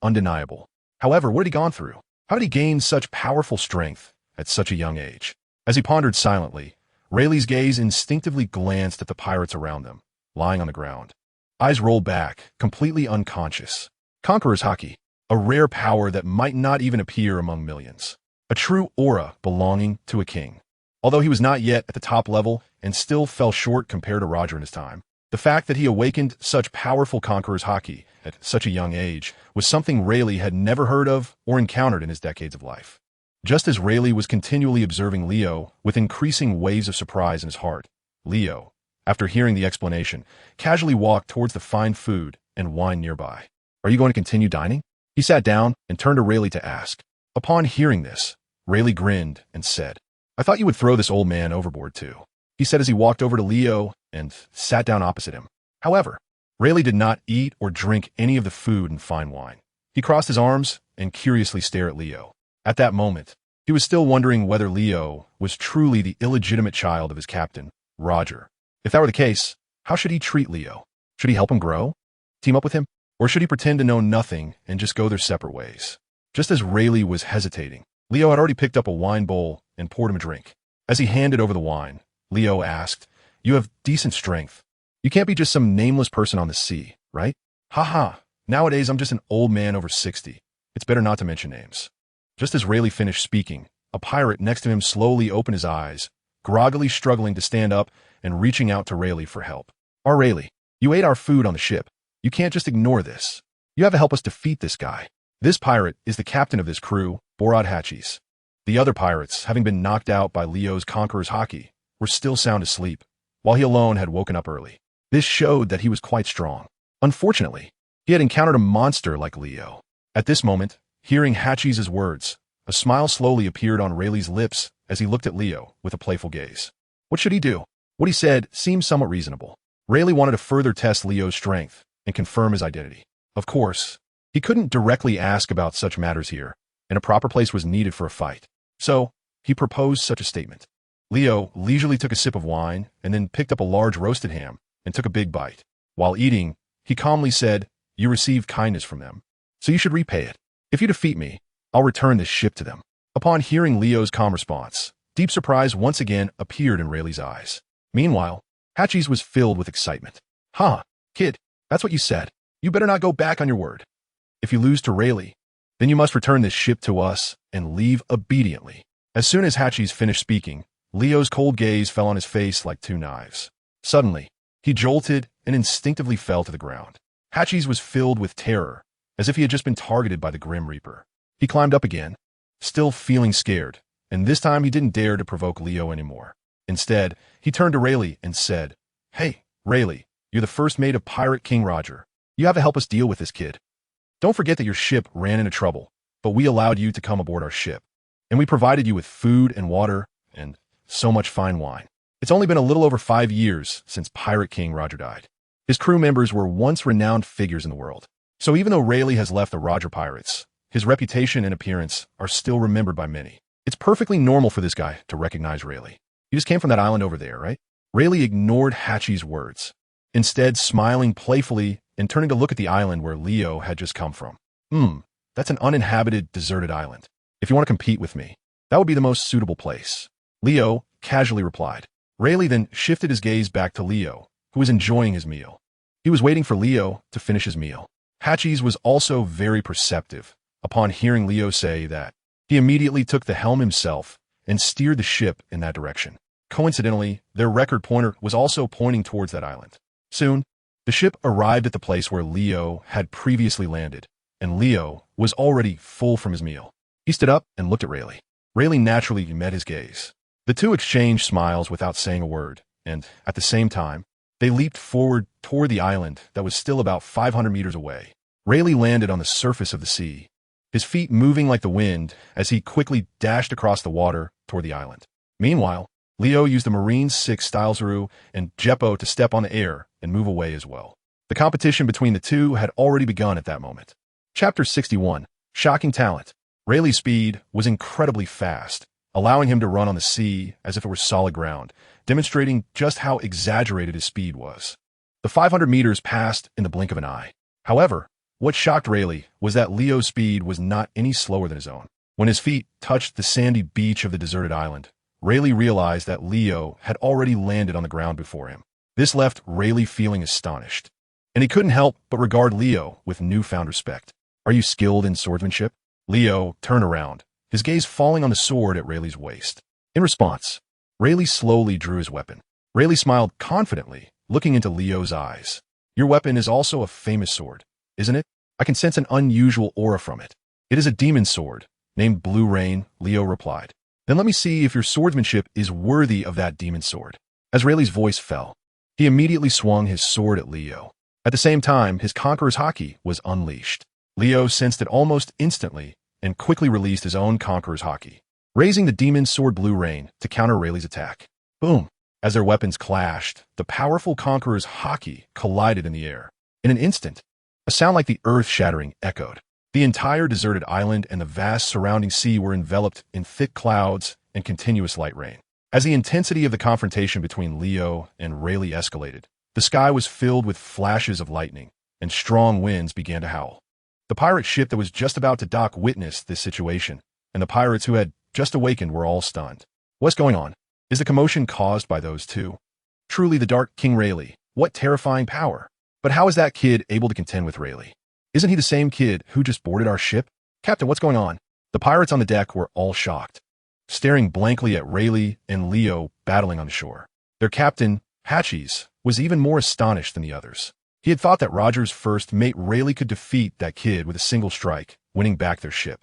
undeniable. However, what had he gone through? How had he gained such powerful strength at such a young age? As he pondered silently, Rayleigh's gaze instinctively glanced at the pirates around them, lying on the ground. Eyes rolled back, completely unconscious. Conqueror's Haki, a rare power that might not even appear among millions. A true aura belonging to a king. Although he was not yet at the top level and still fell short compared to Roger in his time, the fact that he awakened such powerful Conqueror's Haki at such a young age was something Rayleigh had never heard of or encountered in his decades of life. Just as Rayleigh was continually observing Leo with increasing waves of surprise in his heart, Leo, after hearing the explanation, casually walked towards the fine food and wine nearby. "Are you going to continue dining?" He sat down and turned to Rayleigh to ask. Upon hearing this, Rayleigh grinned and said, "I thought you would throw this old man overboard too," he said as he walked over to Leo and sat down opposite him. However, Rayleigh did not eat or drink any of the food and fine wine. He crossed his arms and curiously stared at Leo. At that moment, he was still wondering whether Leo was truly the illegitimate child of his captain, Roger. If that were the case, how should he treat Leo? Should he help him grow? Team up with him? Or should he pretend to know nothing and just go their separate ways? Just as Rayleigh was hesitating, Leo had already picked up a wine bowl and poured him a drink. As he handed over the wine, Leo asked, "You have decent strength. You can't be just some nameless person on the sea, right?" "Haha, nowadays I'm just an old man over 60. It's better not to mention names." Just as Rayleigh finished speaking, a pirate next to him slowly opened his eyes, groggily struggling to stand up and reaching out to Rayleigh for help. Rayleigh, you ate our food on the ship. You can't just ignore this. You have to help us defeat this guy. This pirate is the captain of this crew, Borod Hatchies." The other pirates, having been knocked out by Leo's Conqueror's Haki, were still sound asleep, while he alone had woken up early. This showed that he was quite strong. Unfortunately, he had encountered a monster like Leo. At this moment, hearing Hatchies' words, a smile slowly appeared on Rayleigh's lips as he looked at Leo with a playful gaze. What should he do? What he said seemed somewhat reasonable. Rayleigh wanted to further test Leo's strength and confirm his identity. Of course, he couldn't directly ask about such matters here, and a proper place was needed for a fight. So, he proposed such a statement. Leo leisurely took a sip of wine and then picked up a large roasted ham and took a big bite. While eating, he calmly said, "You received kindness from them, so you should repay it. If you defeat me, I'll return this ship to them." Upon hearing Leo's calm response, deep surprise once again appeared in Rayleigh's eyes. Meanwhile, Hatchies was filled with excitement. "Huh, kid, that's what you said. You better not go back on your word. If you lose to Rayleigh, then you must return this ship to us and leave obediently." As soon as Hatchies finished speaking, Leo's cold gaze fell on his face like two knives. Suddenly, he jolted and instinctively fell to the ground. Hatchies was filled with terror, as if he had just been targeted by the Grim Reaper. He climbed up again, still feeling scared, and this time he didn't dare to provoke Leo anymore. Instead, he turned to Rayleigh and said, "Hey, Rayleigh, you're the first mate of Pirate King Roger. You have to help us deal with this kid. Don't forget that your ship ran into trouble, but we allowed you to come aboard our ship, and we provided you with food and water and so much fine wine. It's only been a little over 5 years since Pirate King Roger died. His crew members were once renowned figures in the world. So even though Rayleigh has left the Roger Pirates, his reputation and appearance are still remembered by many. It's perfectly normal for this guy to recognize Rayleigh. You just came from that island over there, right?" Rayleigh ignored Hatchie's words, instead smiling playfully and turning to look at the island where Leo had just come from. That's an uninhabited, deserted island. If you want to compete with me, that would be the most suitable place." Leo casually replied. Rayleigh then shifted his gaze back to Leo, who was enjoying his meal. He was waiting for Leo to finish his meal. Hatchies was also very perceptive. Upon hearing Leo say that, he immediately took the helm himself and steered the ship in that direction. Coincidentally, their record pointer was also pointing towards that island. Soon, the ship arrived at the place where Leo had previously landed, and Leo was already full from his meal. He stood up and looked at Rayleigh. Rayleigh naturally met his gaze. The two exchanged smiles without saying a word, and, at the same time, they leaped forward toward the island that was still about 500 meters away. Rayleigh landed on the surface of the sea, his feet moving like the wind as he quickly dashed across the water toward the island. Meanwhile, Leo used the Marine 6 Stylesru and Jeppo to step on the air and move away as well. The competition between the two had already begun at that moment. Chapter 61. Shocking Talent. Rayleigh's speed was incredibly fast, allowing him to run on the sea as if it were solid ground, demonstrating just how exaggerated his speed was. The 500 meters passed in the blink of an eye. However, what shocked Rayleigh was that Leo's speed was not any slower than his own. When his feet touched the sandy beach of the deserted island, Rayleigh realized that Leo had already landed on the ground before him. This left Rayleigh feeling astonished, and he couldn't help but regard Leo with newfound respect. "Are you skilled in swordsmanship?" Leo turned around, his gaze falling on the sword at Rayleigh's waist. In response, Rayleigh slowly drew his weapon. Rayleigh smiled confidently, looking into Leo's eyes. Your weapon is also a famous sword, isn't it? I can sense an unusual aura from it. It is a demon sword, named Blue Rain, Leo replied. Then let me see if your swordsmanship is worthy of that demon sword. As Rayleigh's voice fell, he immediately swung his sword at Leo. At the same time, his Conqueror's Haki was unleashed. Leo sensed it almost instantly and quickly released his own Conqueror's Haki, raising the demon sword Blue Rain to counter Rayleigh's attack. Boom! As their weapons clashed, the powerful Conqueror's Haki collided in the air. In an instant, a sound like the earth-shattering echoed. The entire deserted island and the vast surrounding sea were enveloped in thick clouds and continuous light rain. As the intensity of the confrontation between Leo and Rayleigh escalated, the sky was filled with flashes of lightning, and strong winds began to howl. The pirate ship that was just about to dock witnessed this situation, and the pirates who had just awakened were all stunned. What's going on? Is the commotion caused by those two? Truly the Dark King Rayleigh, what terrifying power! But how is that kid able to contend with Rayleigh? Isn't he the same kid who just boarded our ship? Captain, what's going on? The pirates on the deck were all shocked, staring blankly at Rayleigh and Leo battling on the shore. Their captain, Haki, was even more astonished than the others. He had thought that Roger's first mate Rayleigh could defeat that kid with a single strike, winning back their ship.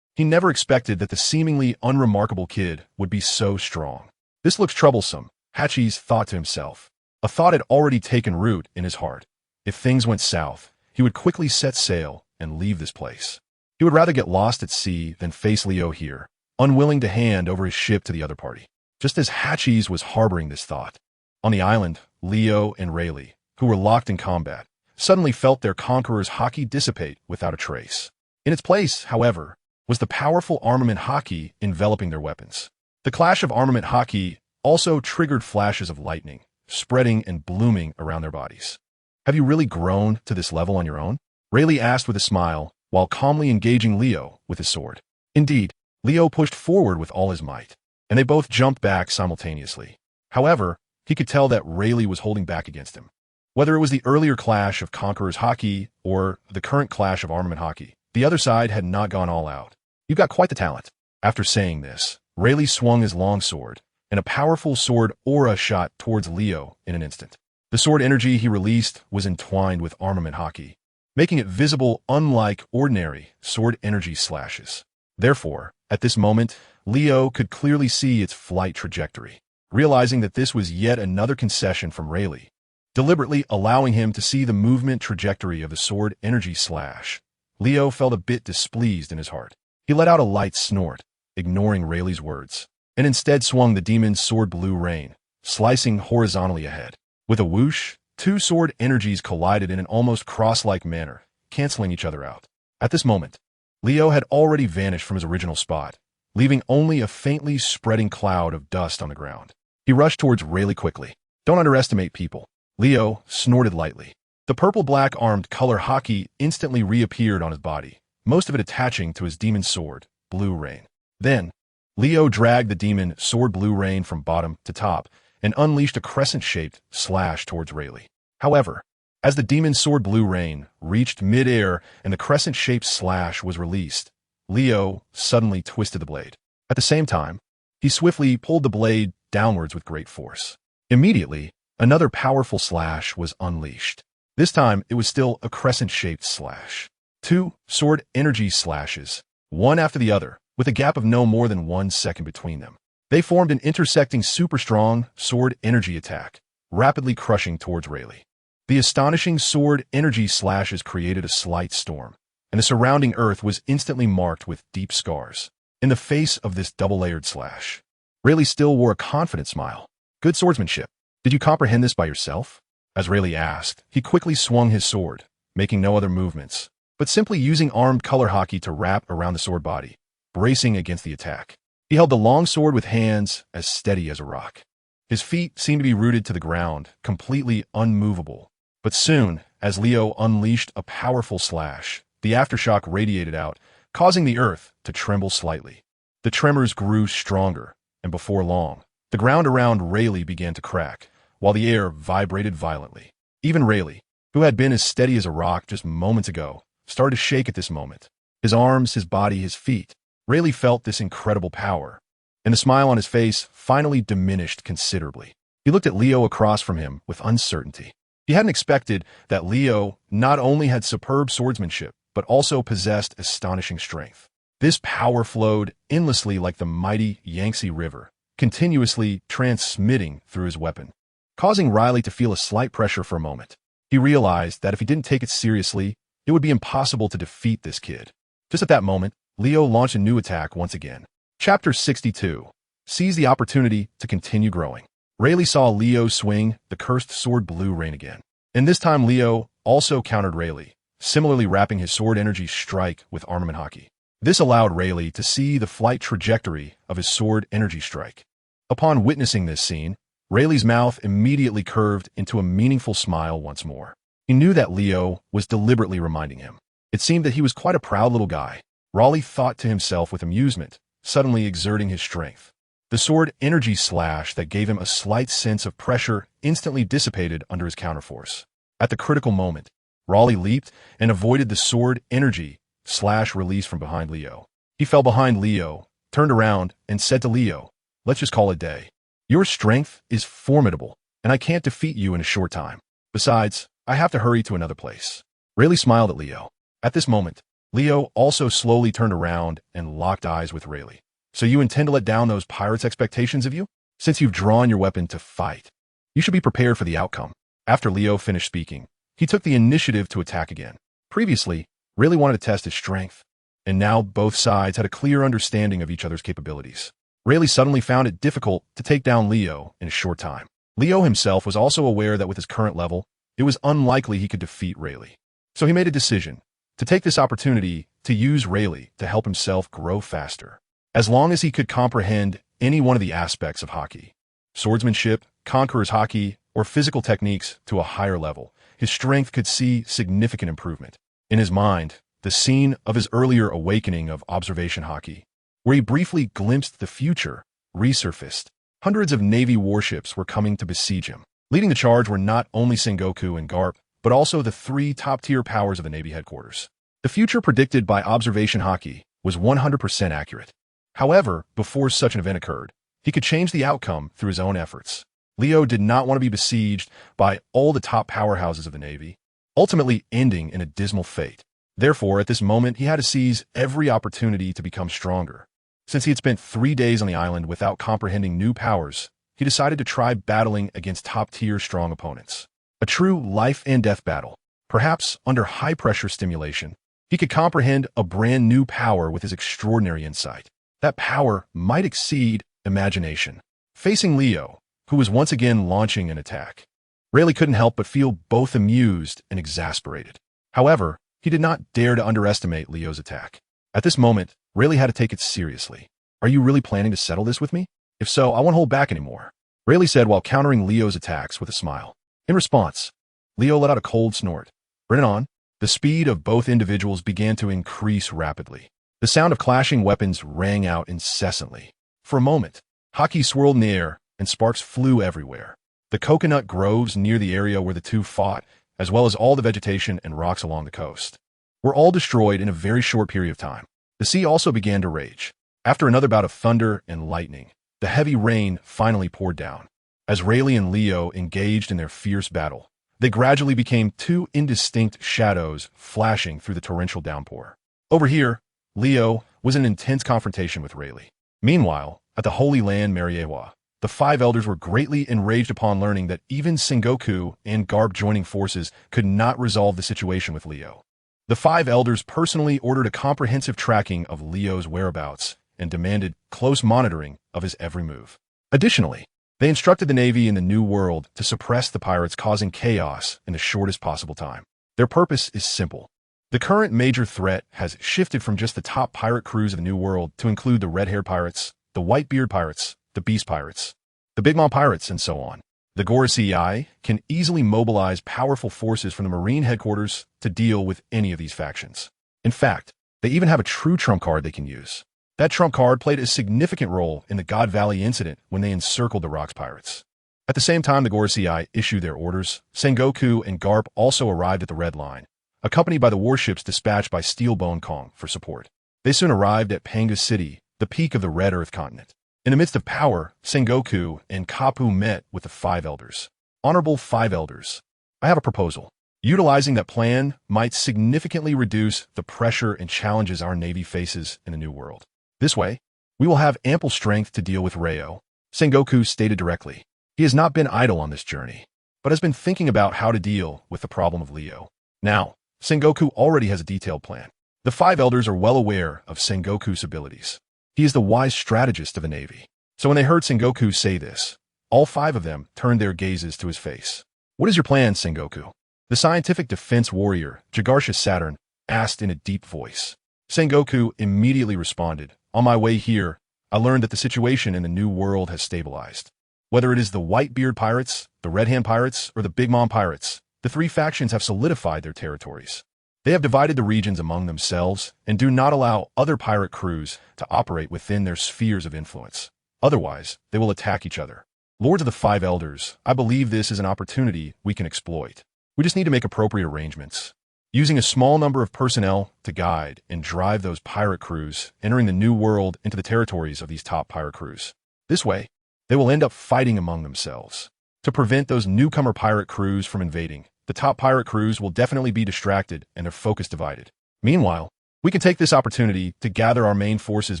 He never expected that the seemingly unremarkable kid would be so strong. This looks troublesome, Haki thought to himself. A thought had already taken root in his heart. If things went south, he would quickly set sail and leave this place. He would rather get lost at sea than face Leo here, unwilling to hand over his ship to the other party. Just as Haki was harboring this thought, on the island, Leo and Rayleigh, who were locked in combat, suddenly felt their Conqueror's Haki dissipate without a trace. In its place, however, was the powerful armament Haki enveloping their weapons. The clash of armament Haki also triggered flashes of lightning, spreading and blooming around their bodies. Have you really grown to this level on your own? Rayleigh asked with a smile, while calmly engaging Leo with his sword. Indeed, Leo pushed forward with all his might, and they both jumped back simultaneously. However, he could tell that Rayleigh was holding back against him. Whether it was the earlier clash of Conqueror's Haki or the current clash of armament Haki, the other side had not gone all out. You've got quite the talent. After saying this, Rayleigh swung his long sword, and a powerful sword aura shot towards Leo in an instant. The sword energy he released was entwined with armament Haki, making it visible unlike ordinary sword energy slashes. Therefore, at this moment, Leo could clearly see its flight trajectory. Realizing that this was yet another concession from Rayleigh, deliberately allowing him to see the movement trajectory of the sword energy slash, Leo felt a bit displeased in his heart. He let out a light snort, ignoring Rayleigh's words, and instead swung the demon's sword Blue Rain, slicing horizontally ahead. With a whoosh, two sword energies collided in an almost cross-like manner, canceling each other out. At this moment, Leo had already vanished from his original spot, leaving only a faintly spreading cloud of dust on the ground. He rushed towards Rayleigh quickly. Don't underestimate people. Leo snorted lightly. The purple-black armed color Haki instantly reappeared on his body, most of it attaching to his demon sword, Blue Rain. Then, Leo dragged the demon sword Blue Rain from bottom to top and unleashed a crescent-shaped slash towards Rayleigh. However, as the demon sword Blue Rain reached mid-air and the crescent-shaped slash was released, Leo suddenly twisted the blade. At the same time, he swiftly pulled the blade downwards with great force. Immediately, another powerful slash was unleashed. This time, it was still a crescent-shaped slash. Two sword energy slashes, one after the other, with a gap of no more than 1 second between them. They formed an intersecting super-strong sword energy attack, rapidly crushing towards Rayleigh. The astonishing sword energy slashes created a slight storm, and the surrounding earth was instantly marked with deep scars. In the face of this double-layered slash, Rayleigh still wore a confident smile. Good swordsmanship. Did you comprehend this by yourself? As Rayleigh asked, he quickly swung his sword, making no other movements, but simply using armed color Haki to wrap around the sword body, bracing against the attack. He held the long sword with hands as steady as a rock. His feet seemed to be rooted to the ground, completely unmovable. But soon, as Leo unleashed a powerful slash, the aftershock radiated out, causing the earth to tremble slightly. The tremors grew stronger, and before long, the ground around Rayleigh began to crack, while the air vibrated violently. Even Rayleigh, who had been as steady as a rock just moments ago, started to shake at this moment. His arms, his body, his feet. Rayleigh felt this incredible power, and the smile on his face finally diminished considerably. He looked at Leo across from him with uncertainty. He hadn't expected that Leo not only had superb swordsmanship, but also possessed astonishing strength. This power flowed endlessly like the mighty Yangtze River, continuously transmitting through his weapon, causing Riley to feel a slight pressure for a moment. He realized that if he didn't take it seriously, it would be impossible to defeat this kid. Just at that moment, Leo launched a new attack once again. Chapter 62. Seize the opportunity to continue growing. Rayleigh saw Leo swing the cursed sword Blue Rain again. And this time Leo also countered Rayleigh, similarly wrapping his sword energy strike with armament Haki. This allowed Rayleigh to see the flight trajectory of his sword energy strike. Upon witnessing this scene, Rayleigh's mouth immediately curved into a meaningful smile once more. He knew that Leo was deliberately reminding him. It seemed that he was quite a proud little guy. Raleigh thought to himself with amusement, suddenly exerting his strength. The sword energy slash that gave him a slight sense of pressure instantly dissipated under his counterforce. At the critical moment, Raleigh leaped and avoided the sword energy slash release from behind Leo. He fell behind Leo, turned around, and said to Leo, "Let's just call it day. Your strength is formidable, and I can't defeat you in a short time. Besides, I have to hurry to another place." Rayleigh smiled at Leo. At this moment, Leo also slowly turned around and locked eyes with Rayleigh. "So you intend to let down those pirates' expectations of you? Since you've drawn your weapon to fight, you should be prepared for the outcome." After Leo finished speaking, he took the initiative to attack again. Previously, Rayleigh wanted to test his strength, and now both sides had a clear understanding of each other's capabilities. Rayleigh suddenly found it difficult to take down Leo in a short time. Leo himself was also aware that with his current level, it was unlikely he could defeat Rayleigh. So he made a decision to take this opportunity to use Rayleigh to help himself grow faster. As long as he could comprehend any one of the aspects of Haki, swordsmanship, Conqueror's Haki, or physical techniques to a higher level, his strength could see significant improvement. In his mind, the scene of his earlier awakening of observation Haki, where he briefly glimpsed the future, resurfaced. Hundreds of Navy warships were coming to besiege him. Leading the charge were not only Sengoku and Garp, but also the three top-tier powers of the Navy headquarters. The future predicted by observation Haki was 100% accurate. However, before such an event occurred, he could change the outcome through his own efforts. Leo did not want to be besieged by all the top powerhouses of the Navy, ultimately ending in a dismal fate. Therefore, at this moment, he had to seize every opportunity to become stronger. Since he had spent 3 days on the island without comprehending new powers, he decided to try battling against top-tier strong opponents. A true life-and-death battle. Perhaps under high-pressure stimulation, he could comprehend a brand new power with his extraordinary insight. That power might exceed imagination. Facing Leo, who was once again launching an attack, Rayleigh couldn't help but feel both amused and exasperated. However, he did not dare to underestimate Leo's attack. At this moment, Rayleigh had to take it seriously. "Are you really planning to settle this with me? If so, I won't hold back anymore," Rayleigh said while countering Leo's attacks with a smile. In response, Leo let out a cold snort. "Bring it on." The speed of both individuals began to increase rapidly. The sound of clashing weapons rang out incessantly. For a moment, Haki swirled in the air, and sparks flew everywhere. The coconut groves near the area where the two fought, as well as all the vegetation and rocks along the coast, were all destroyed in a very short period of time. The sea also began to rage. After another bout of thunder and lightning, the heavy rain finally poured down. As Rayleigh and Leo engaged in their fierce battle, they gradually became two indistinct shadows flashing through the torrential downpour. Over here, Leo was in an intense confrontation with Rayleigh. Meanwhile, at the Holy Land Mariewa, the five elders were greatly enraged upon learning that even Sengoku and Garp joining forces could not resolve the situation with Leo. The five elders personally ordered a comprehensive tracking of Leo's whereabouts and demanded close monitoring of his every move. Additionally, they instructed the Navy in the New World to suppress the pirates, causing chaos in the shortest possible time. Their purpose is simple. The current major threat has shifted from just the top pirate crews of the New World to include the red-haired pirates, the white-beard pirates, the beast pirates, the Big Mom pirates, and so on. The Gorosei can easily mobilize powerful forces from the Marine headquarters to deal with any of these factions. In fact, they even have a true trump card they can use. That trump card played a significant role in the God Valley incident when they encircled the Rocks pirates. At the same time the Gorosei issued their orders, Sengoku and Garp also arrived at the Red Line, accompanied by the warships dispatched by Steelbone Kong for support. They soon arrived at Panga City, the peak of the Red Earth continent. In the midst of power, Sengoku and Kapu met with the Five Elders. Honorable Five Elders, I have a proposal. Utilizing that plan might significantly reduce the pressure and challenges our Navy faces in the New World. This way, we will have ample strength to deal with Ryo. Sengoku stated directly. He has not been idle on this journey, but has been thinking about how to deal with the problem of Leo. Now, Sengoku already has a detailed plan. The Five Elders are well aware of Sengoku's abilities. He is the wise strategist of the Navy. So when they heard Sengoku say this, all five of them turned their gazes to his face. What is your plan, Sengoku? The scientific defense warrior, Jagarsha Saturn, asked in a deep voice. Sengoku immediately responded, on my way here, I learned that the situation in the New World has stabilized. Whether it is the Whitebeard Pirates, the Red Hand Pirates, or the Big Mom Pirates, the three factions have solidified their territories. They have divided the regions among themselves and do not allow other pirate crews to operate within their spheres of influence. Otherwise, they will attack each other. Lords of the Five Elders, I believe this is an opportunity we can exploit. We just need to make appropriate arrangements. Using a small number of personnel to guide and drive those pirate crews entering the New World into the territories of these top pirate crews. This way, they will end up fighting among themselves. To prevent those newcomer pirate crews from invading, the top pirate crews will definitely be distracted and their focus divided. Meanwhile, we can take this opportunity to gather our main forces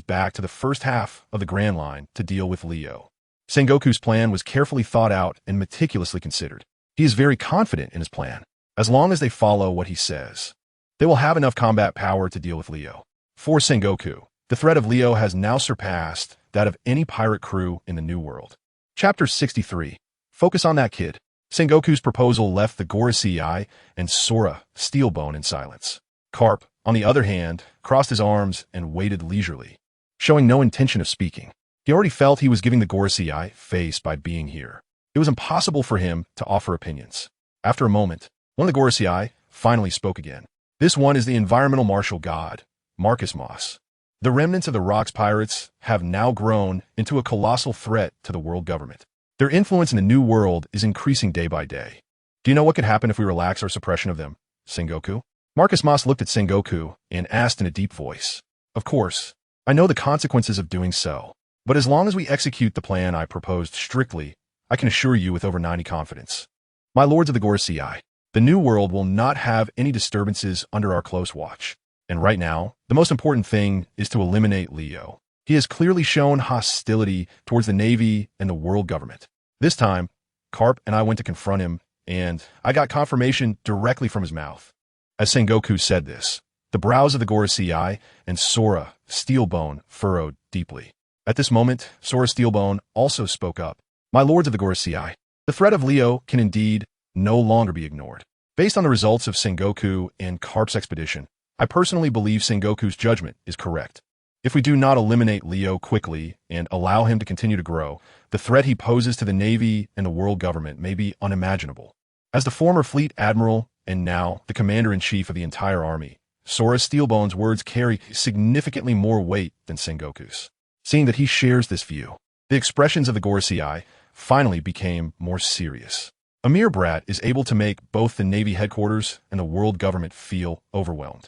back to the first half of the Grand Line to deal with Leo. Sengoku's plan was carefully thought out and meticulously considered. He is very confident in his plan. As long as they follow what he says, they will have enough combat power to deal with Leo. For Sengoku, the threat of Leo has now surpassed that of any pirate crew in the New World. Chapter 63. Focus on that kid. Sengoku's proposal left the Gorosei and Sora Steelbone in silence. Carp, on the other hand, crossed his arms and waited leisurely, showing no intention of speaking. He already felt he was giving the Gorosei face by being here. It was impossible for him to offer opinions. After a moment, one of the Gorosei finally spoke again. This one is the environmental martial god, Marcus Moss. The remnants of the Rocks Pirates have now grown into a colossal threat to the world government. Their influence in the New World is increasing day by day. Do you know what could happen if we relax our suppression of them, Sengoku? Marcus Moss looked at Sengoku and asked in a deep voice. Of course, I know the consequences of doing so, but as long as we execute the plan I proposed strictly, I can assure you with over 90 confidence. My lords of the Gorosei, the New World will not have any disturbances under our close watch. And right now, the most important thing is to eliminate Leo. He has clearly shown hostility towards the Navy and the world government. This time, Carp and I went to confront him, and I got confirmation directly from his mouth. As Sengoku said this, the brows of the Gorosei and Sora Steelbone furrowed deeply. At this moment, Sora Steelbone also spoke up. My lords of the Gorosei, the threat of Leo can indeed no longer be ignored. Based on the results of Sengoku and Carp's expedition, I personally believe Sengoku's judgment is correct. If we do not eliminate Leo quickly and allow him to continue to grow, the threat he poses to the Navy and the world government may be unimaginable. As the former fleet admiral and now the commander-in-chief of the entire army, Sora Steelbone's words carry significantly more weight than Sengoku's. Seeing that he shares this view, the expressions of the Gorosei finally became more serious. A mere brat is able to make both the Navy headquarters and the world government feel overwhelmed.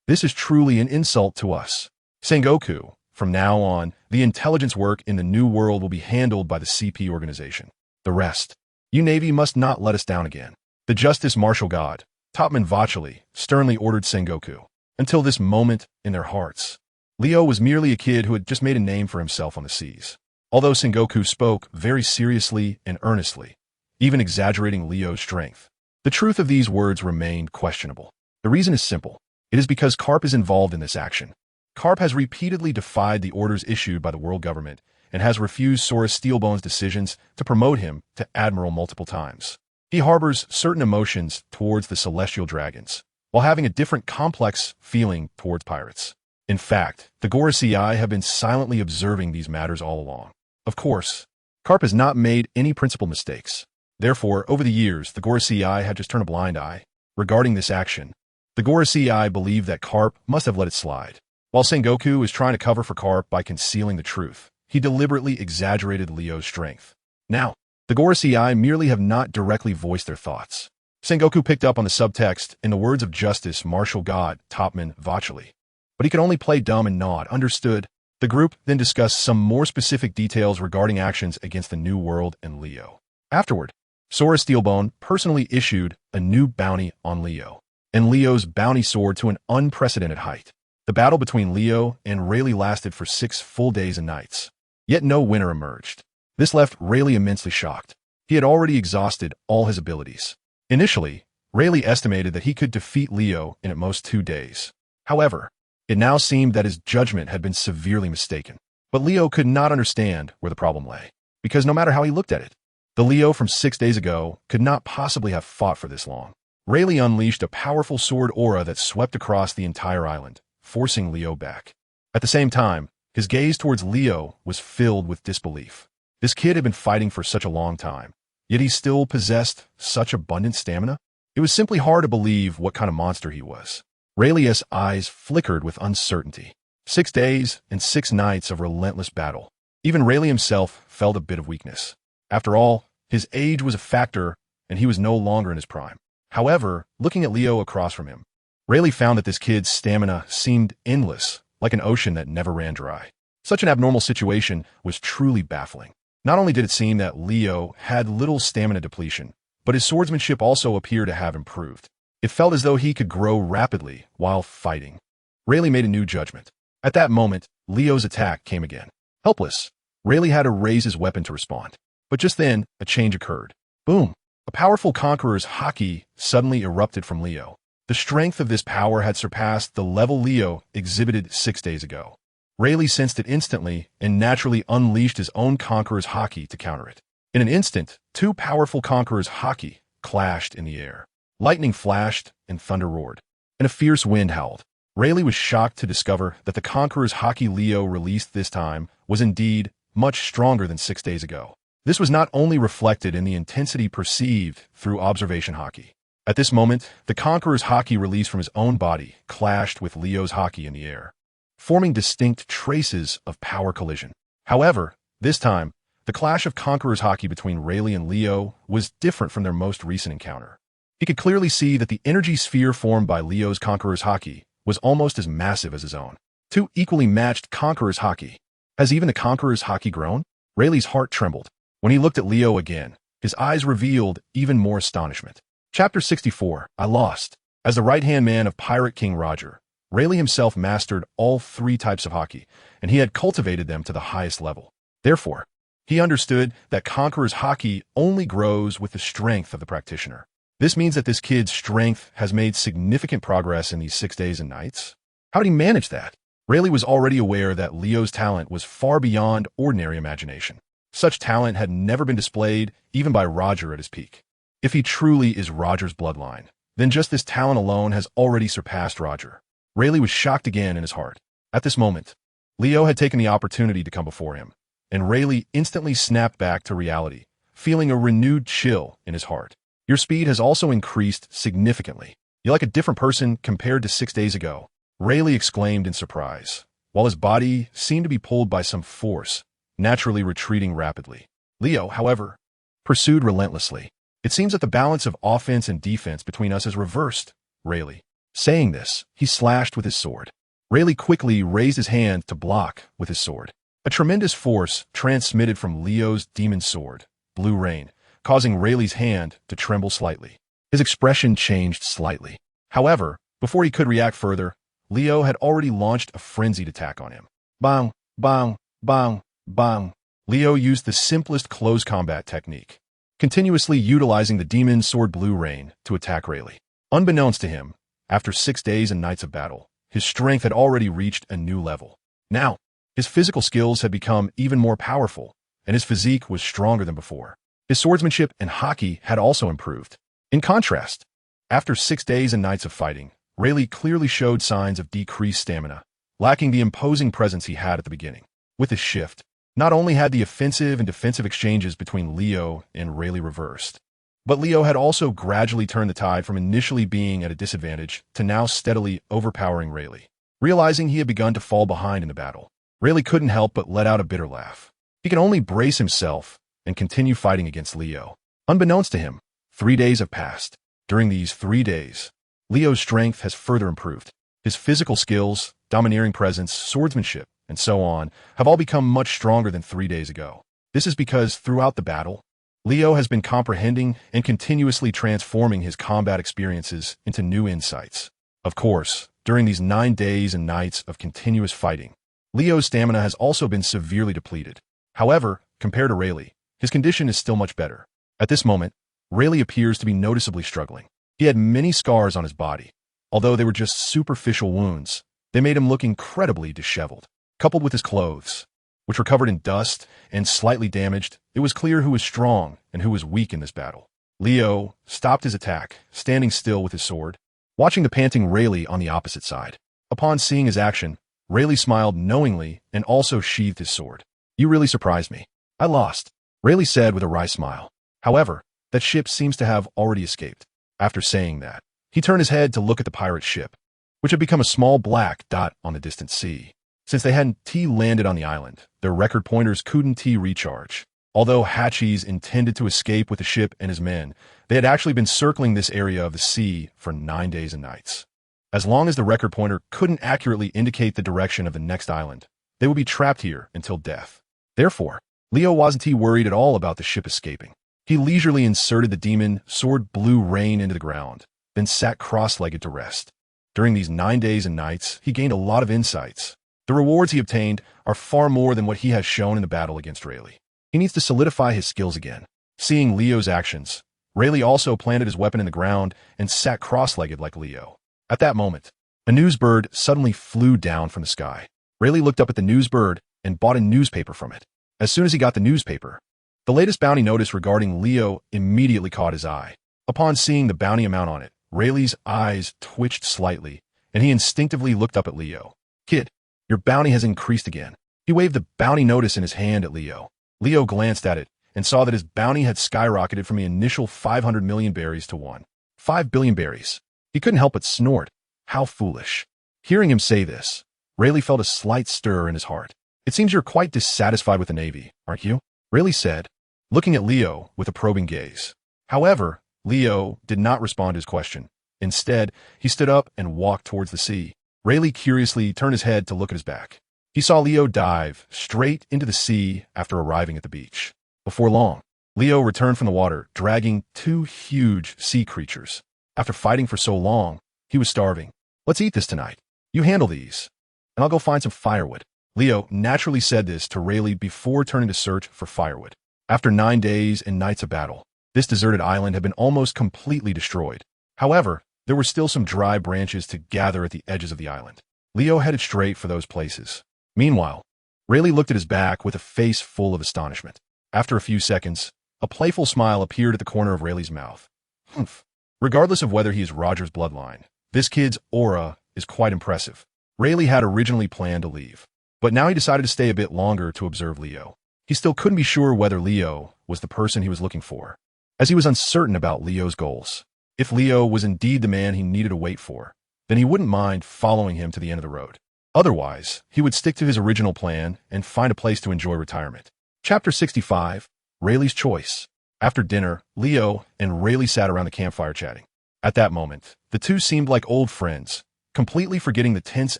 This is truly an insult to us. Sengoku, from now on, the intelligence work in the New World will be handled by the CP organization. The rest, you Navy must not let us down again. The Justice Martial God, Topman Vachali, sternly ordered Sengoku. Until this moment in their hearts, Leo was merely a kid who had just made a name for himself on the seas. Although Sengoku spoke very seriously and earnestly, even exaggerating Leo's strength, the truth of these words remained questionable. The reason is simple. It is because Carp is involved in this action. Carp has repeatedly defied the orders issued by the world government and has refused Sora Steelbone's decisions to promote him to admiral multiple times. He harbors certain emotions towards the celestial dragons, while having a different complex feeling towards pirates. In fact, the Gorosei have been silently observing these matters all along. Of course, Carp has not made any principal mistakes. Therefore, over the years, the Gorosei have just turned a blind eye. Regarding this action, the Gorosei believe that Carp must have let it slide. While Sengoku is trying to cover for Carp by concealing the truth, he deliberately exaggerated Leo's strength. Now, the Gorosei merely have not directly voiced their thoughts. Sengoku picked up on the subtext in the words of Justice Martial God Topman Vachali, but he could only play dumb and nod. Understood. The group then discussed some more specific details regarding actions against the New World and Leo. Afterward, Sora Steelbone personally issued a new bounty on Leo, and Leo's bounty soared to an unprecedented height. The battle between Leo and Rayleigh lasted for 6 full days and nights, yet no winner emerged. This left Rayleigh immensely shocked. He had already exhausted all his abilities. Initially, Rayleigh estimated that he could defeat Leo in at most 2 days. However, it now seemed that his judgment had been severely mistaken. But Leo could not understand where the problem lay, because no matter how he looked at it, the Leo from 6 days ago could not possibly have fought for this long. Rayleigh unleashed a powerful sword aura that swept across the entire island, forcing Leo back. At the same time, his gaze towards Leo was filled with disbelief. This kid had been fighting for such a long time, yet he still possessed such abundant stamina. It was simply hard to believe what kind of monster he was. Rayleigh's eyes flickered with uncertainty. 6 days and 6 nights of relentless battle. Even Rayleigh himself felt a bit of weakness. After all, his age was a factor, and he was no longer in his prime. However, looking at Leo across from him, Rayleigh found that this kid's stamina seemed endless, like an ocean that never ran dry. Such an abnormal situation was truly baffling. Not only did it seem that Leo had little stamina depletion, but his swordsmanship also appeared to have improved. It felt as though he could grow rapidly while fighting. Rayleigh made a new judgment. At that moment, Leo's attack came again. Helpless, Rayleigh had to raise his weapon to respond. But just then, a change occurred. Boom! A powerful Conqueror's Haki suddenly erupted from Leo. The strength of this power had surpassed the level Leo exhibited 6 days ago. Rayleigh sensed it instantly and naturally unleashed his own Conqueror's Haki to counter it. In an instant, 2 powerful Conqueror's Haki clashed in the air. Lightning flashed and thunder roared, and a fierce wind howled. Rayleigh was shocked to discover that the Conqueror's Haki Leo released this time was indeed much stronger than 6 days ago. This was not only reflected in the intensity perceived through observation Haki. At this moment, the Conqueror's Haki released from his own body clashed with Leo's Haki in the air, forming distinct traces of power collision. However, this time, the clash of Conqueror's Haki between Rayleigh and Leo was different from their most recent encounter. He could clearly see that the energy sphere formed by Leo's Conqueror's Haki was almost as massive as his own. 2 equally matched Conqueror's Haki. Has even the Conqueror's Haki grown? Rayleigh's heart trembled. When he looked at Leo again, his eyes revealed even more astonishment. Chapter 64, I Lost. As the right-hand man of Pirate King Roger, Rayleigh himself mastered all 3 types of Haki, and he had cultivated them to the highest level. Therefore, he understood that Conqueror's Haki only grows with the strength of the practitioner. This means that this kid's strength has made significant progress in these 6 days and nights. How did he manage that? Rayleigh was already aware that Leo's talent was far beyond ordinary imagination. Such talent had never been displayed even by Roger at his peak. If he truly is Roger's bloodline, then just this talent alone has already surpassed Roger. Rayleigh was shocked again in his heart. At this moment, Leo had taken the opportunity to come before him, and Rayleigh instantly snapped back to reality, feeling a renewed chill in his heart. Your speed has also increased significantly. You're like a different person compared to 6 days ago, Rayleigh exclaimed in surprise, while his body seemed to be pulled by some force, naturally retreating rapidly. Leo, however, pursued relentlessly. It seems that the balance of offense and defense between us is reversed, Rayleigh. Saying this, he slashed with his sword. Rayleigh quickly raised his hand to block with his sword. A tremendous force transmitted from Leo's demon sword, Blue Rain, causing Rayleigh's hand to tremble slightly. His expression changed slightly. However, before he could react further, Leo had already launched a frenzied attack on him. Bang, bang, bang, bang. Leo used the simplest close combat technique, continuously utilizing the demon sword Blue Rain to attack Rayleigh. Unbeknownst to him, after 6 days and nights of battle, his strength had already reached a new level. Now, his physical skills had become even more powerful, and his physique was stronger than before. His swordsmanship and Haki had also improved. In contrast, after 6 days and nights of fighting, Rayleigh clearly showed signs of decreased stamina, lacking the imposing presence he had at the beginning. With this shift, not only had the offensive and defensive exchanges between Leo and Rayleigh reversed, but Leo had also gradually turned the tide from initially being at a disadvantage to now steadily overpowering Rayleigh. Realizing he had begun to fall behind in the battle, Rayleigh couldn't help but let out a bitter laugh. He could only brace himself and continue fighting against Leo. Unbeknownst to him, 3 days have passed. During these 3 days, Leo's strength has further improved. His physical skills, domineering presence, swordsmanship, and so on, have all become much stronger than 3 days ago. This is because throughout the battle, Leo has been comprehending and continuously transforming his combat experiences into new insights. Of course, during these 9 days and nights of continuous fighting, Leo's stamina has also been severely depleted. However, compared to Rayleigh, his condition is still much better. At this moment, Rayleigh appears to be noticeably struggling. He had many scars on his body. Although they were just superficial wounds, they made him look incredibly disheveled. Coupled with his clothes, which were covered in dust and slightly damaged, it was clear who was strong and who was weak in this battle. Leo stopped his attack, standing still with his sword, watching the panting Rayleigh on the opposite side. Upon seeing his action, Rayleigh smiled knowingly and also sheathed his sword. "You really surprised me. I lost," Rayleigh said with a wry smile. However, that ship seems to have already escaped. After saying that, he turned his head to look at the pirate ship, which had become a small black dot on the distant sea. Since they hadn't landed on the island, their record pointers couldn't recharge. Although Hachi's intended to escape with the ship and his men, they had actually been circling this area of the sea for 9 days and nights. As long as the record pointer couldn't accurately indicate the direction of the next island, they would be trapped here until death. Therefore, Leo wasn't worried at all about the ship escaping. He leisurely inserted the demon sword blue rain into the ground, then sat cross-legged to rest. During these 9 days and nights, he gained a lot of insights. The rewards he obtained are far more than what he has shown in the battle against Rayleigh. He needs to solidify his skills again. Seeing Leo's actions, Rayleigh also planted his weapon in the ground and sat cross-legged like Leo. At that moment, a newsbird suddenly flew down from the sky. Rayleigh looked up at the newsbird and bought a newspaper from it. As soon as he got the newspaper, the latest bounty notice regarding Leo immediately caught his eye. Upon seeing the bounty amount on it, Rayleigh's eyes twitched slightly, and he instinctively looked up at Leo. "Kid, your bounty has increased again." He waved the bounty notice in his hand at Leo. Leo glanced at it and saw that his bounty had skyrocketed from the initial 500 million berries to 5 billion berries. He couldn't help but snort. How foolish. Hearing him say this, Rayleigh felt a slight stir in his heart. "It seems you're quite dissatisfied with the Navy, aren't you?" Rayleigh said, looking at Leo with a probing gaze. However, Leo did not respond to his question. Instead, he stood up and walked towards the sea. Rayleigh curiously turned his head to look at his back. He saw Leo dive straight into the sea after arriving at the beach. Before long, Leo returned from the water, dragging 2 huge sea creatures. After fighting for so long, he was starving. "Let's eat this tonight. You handle these, and I'll go find some firewood." Leo naturally said this to Rayleigh before turning to search for firewood. After 9 days and nights of battle, this deserted island had been almost completely destroyed. However, there were still some dry branches to gather at the edges of the island. Leo headed straight for those places. Meanwhile, Rayleigh looked at his back with a face full of astonishment. After a few seconds, a playful smile appeared at the corner of Rayleigh's mouth. "Humph. Regardless of whether he is Roger's bloodline, this kid's aura is quite impressive." Rayleigh had originally planned to leave, but now he decided to stay a bit longer to observe Leo. He still couldn't be sure whether Leo was the person he was looking for, as he was uncertain about Leo's goals. If Leo was indeed the man he needed to wait for, then he wouldn't mind following him to the end of the road. Otherwise, he would stick to his original plan and find a place to enjoy retirement. Chapter 65, Rayleigh's Choice. After dinner, Leo and Rayleigh sat around the campfire chatting. At that moment, the two seemed like old friends, completely forgetting the tense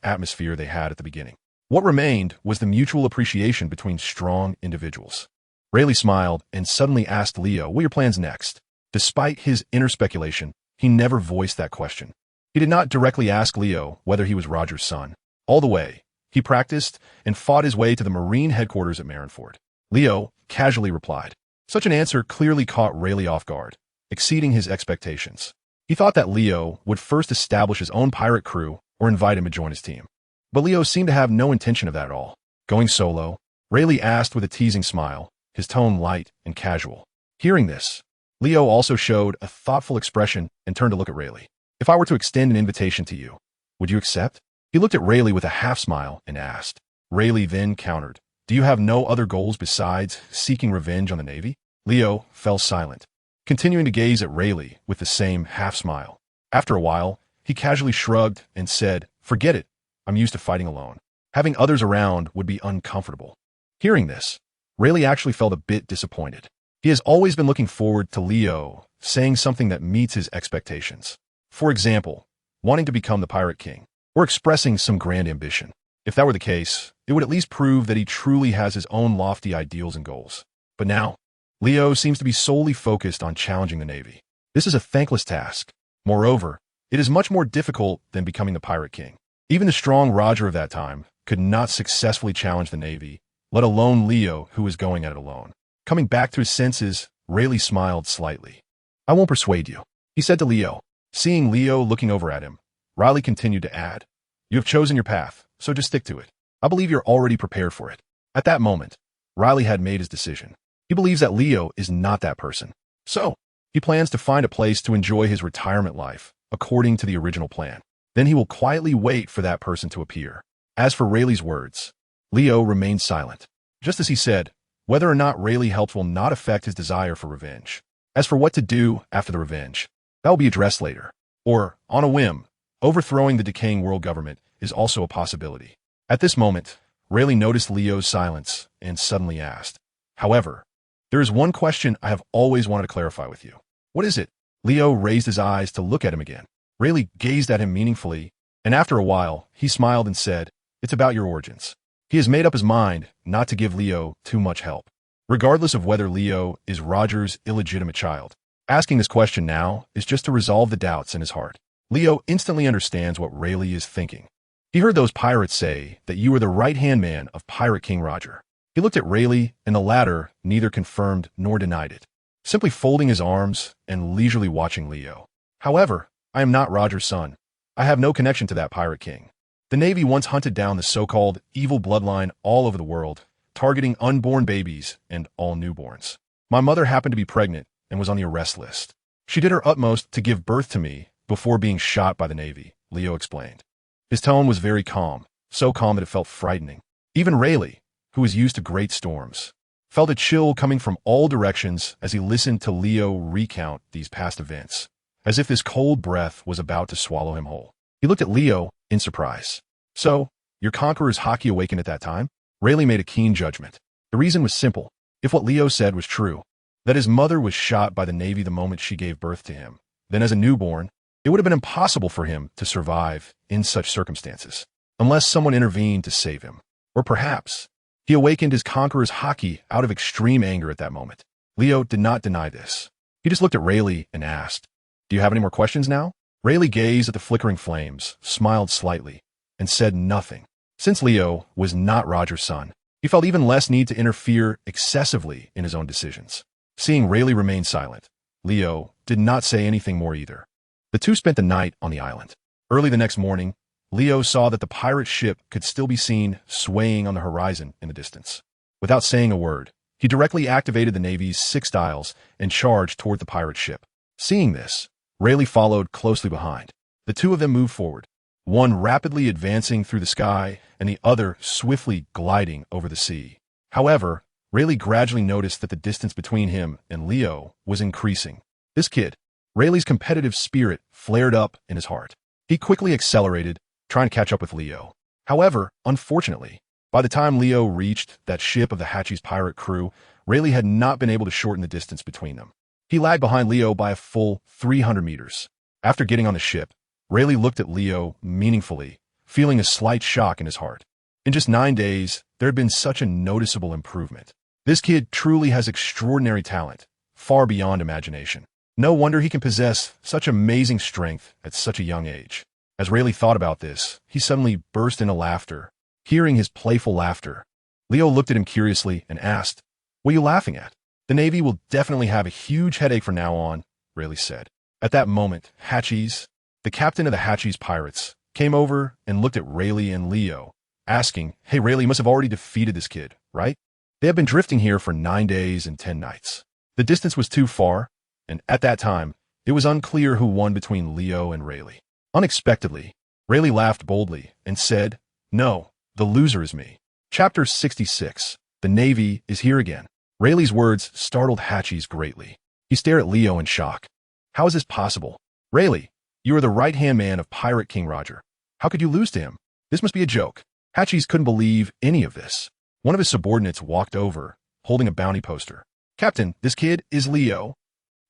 atmosphere they had at the beginning. What remained was the mutual appreciation between strong individuals. Rayleigh smiled and suddenly asked Leo, "What are your plans next?" Despite his inner speculation, he never voiced that question. He did not directly ask Leo whether he was Roger's son. All the way, he practiced and fought his way to the Marine headquarters at Marineford. Leo casually replied. Such an answer clearly caught Rayleigh off guard, exceeding his expectations. He thought that Leo would first establish his own pirate crew or invite him to join his team. But Leo seemed to have no intention of that at all. Going solo, Rayleigh asked with a teasing smile, his tone light and casual. Hearing this, Leo also showed a thoughtful expression and turned to look at Rayleigh. "If I were to extend an invitation to you, would you accept?" He looked at Rayleigh with a half-smile and asked. Rayleigh then countered, "Do you have no other goals besides seeking revenge on the Navy?" Leo fell silent, continuing to gaze at Rayleigh with the same half-smile. After a while, he casually shrugged and said, "Forget it. I'm used to fighting alone. Having others around would be uncomfortable." Hearing this, Rayleigh actually felt a bit disappointed. He has always been looking forward to Leo saying something that meets his expectations. For example, wanting to become the Pirate King, or expressing some grand ambition. If that were the case, It would at least prove that he truly has his own lofty ideals and goals. But now, Leo seems to be solely focused on challenging the Navy. This is a thankless task. Moreover, it is much more difficult than becoming the Pirate King. Even the strong Roger of that time could not successfully challenge the Navy, let alone Leo, who was going at it alone. Coming back to his senses, Rayleigh smiled slightly. "I won't persuade you," he said to Leo. Seeing Leo looking over at him, Riley continued to add, "You have chosen your path, so just stick to it. I believe you're already prepared for it." At that moment, Riley had made his decision. He believes that Leo is not that person. So, he plans to find a place to enjoy his retirement life, according to the original plan. Then he will quietly wait for that person to appear. As for Rayleigh's words, Leo remained silent. Just as he said, whether or not Rayleigh helps will not affect his desire for revenge. As for what to do after the revenge, that will be addressed later. Or, on a whim, overthrowing the decaying world government is also a possibility. At this moment, Rayleigh noticed Leo's silence and suddenly asked, "However, there is one question I have always wanted to clarify with you." "What is it?" Leo raised his eyes to look at him again. Rayleigh gazed at him meaningfully, and after a while, he smiled and said, "It's about your origins." He has made up his mind not to give Leo too much help, regardless of whether Leo is Roger's illegitimate child. Asking this question now is just to resolve the doubts in his heart. Leo instantly understands what Rayleigh is thinking. He heard those pirates say that you were the right-hand man of Pirate King Roger. He looked at Rayleigh, and the latter neither confirmed nor denied it, simply folding his arms and leisurely watching Leo. "However, I am not Roger's son. I have no connection to that Pirate King. The Navy once hunted down the so-called evil bloodline all over the world, targeting unborn babies and all newborns. My mother happened to be pregnant and was on the arrest list. She did her utmost to give birth to me before being shot by the Navy," Leo explained. His tone was very calm, so calm that it felt frightening. Even Rayleigh, who was used to great storms, felt a chill coming from all directions as he listened to Leo recount these past events, as if this cold breath was about to swallow him whole. He looked at Leo in surprise. "So, your Conqueror's Haki awakened at that time?" Rayleigh made a keen judgment. The reason was simple. If what Leo said was true, that his mother was shot by the Navy the moment she gave birth to him, then as a newborn, it would have been impossible for him to survive in such circumstances, unless someone intervened to save him. Or perhaps, he awakened his Conqueror's Haki out of extreme anger at that moment. Leo did not deny this. He just looked at Rayleigh and asked, "Do you have any more questions now?" Rayleigh gazed at the flickering flames, smiled slightly, and said nothing. Since Leo was not Roger's son, he felt even less need to interfere excessively in his own decisions. Seeing Rayleigh remain silent, Leo did not say anything more either. The two spent the night on the island. Early the next morning, Leo saw that the pirate ship could still be seen swaying on the horizon in the distance. Without saying a word, he directly activated the Navy's 6 dials and charged toward the pirate ship. Seeing this, Rayleigh followed closely behind. The two of them moved forward, one rapidly advancing through the sky and the other swiftly gliding over the sea. However, Rayleigh gradually noticed that the distance between him and Leo was increasing. This kid, Rayleigh's competitive spirit flared up in his heart. He quickly accelerated, trying to catch up with Leo. However, unfortunately, by the time Leo reached that ship of the Hachi's pirate crew, Rayleigh had not been able to shorten the distance between them. He lagged behind Leo by a full 300 meters. After getting on the ship, Rayleigh looked at Leo meaningfully, feeling a slight shock in his heart. In just 9 days, there had been such a noticeable improvement. This kid truly has extraordinary talent, far beyond imagination. No wonder he can possess such amazing strength at such a young age. As Rayleigh thought about this, he suddenly burst into laughter. Hearing his playful laughter, Leo looked at him curiously and asked, "What are you laughing at?" "The Navy will definitely have a huge headache from now on," Rayleigh said. At that moment, Hachi's, the captain of the Hachi's pirates, came over and looked at Rayleigh and Leo, asking, "Hey, Rayleigh, you must have already defeated this kid, right?" They have been drifting here for 9 days and 10 nights. The distance was too far, and at that time, it was unclear who won between Leo and Rayleigh. Unexpectedly, Rayleigh laughed boldly and said, "No, the loser is me." Chapter 66. The Navy is here again. Rayleigh's words startled Hachi's greatly. He stared at Leo in shock. "How is this possible? Rayleigh, you are the right-hand man of Pirate King Roger. How could you lose to him? This must be a joke." Hachi's couldn't believe any of this. One of his subordinates walked over, holding a bounty poster. "Captain, this kid is Leo."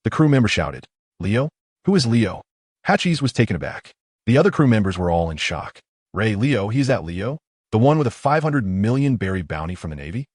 The crew member shouted. "Leo? Who is Leo?" Hachi's was taken aback. The other crew members were all in shock. "Leo, he's that Leo? The one with a 500 million berry bounty from the Navy?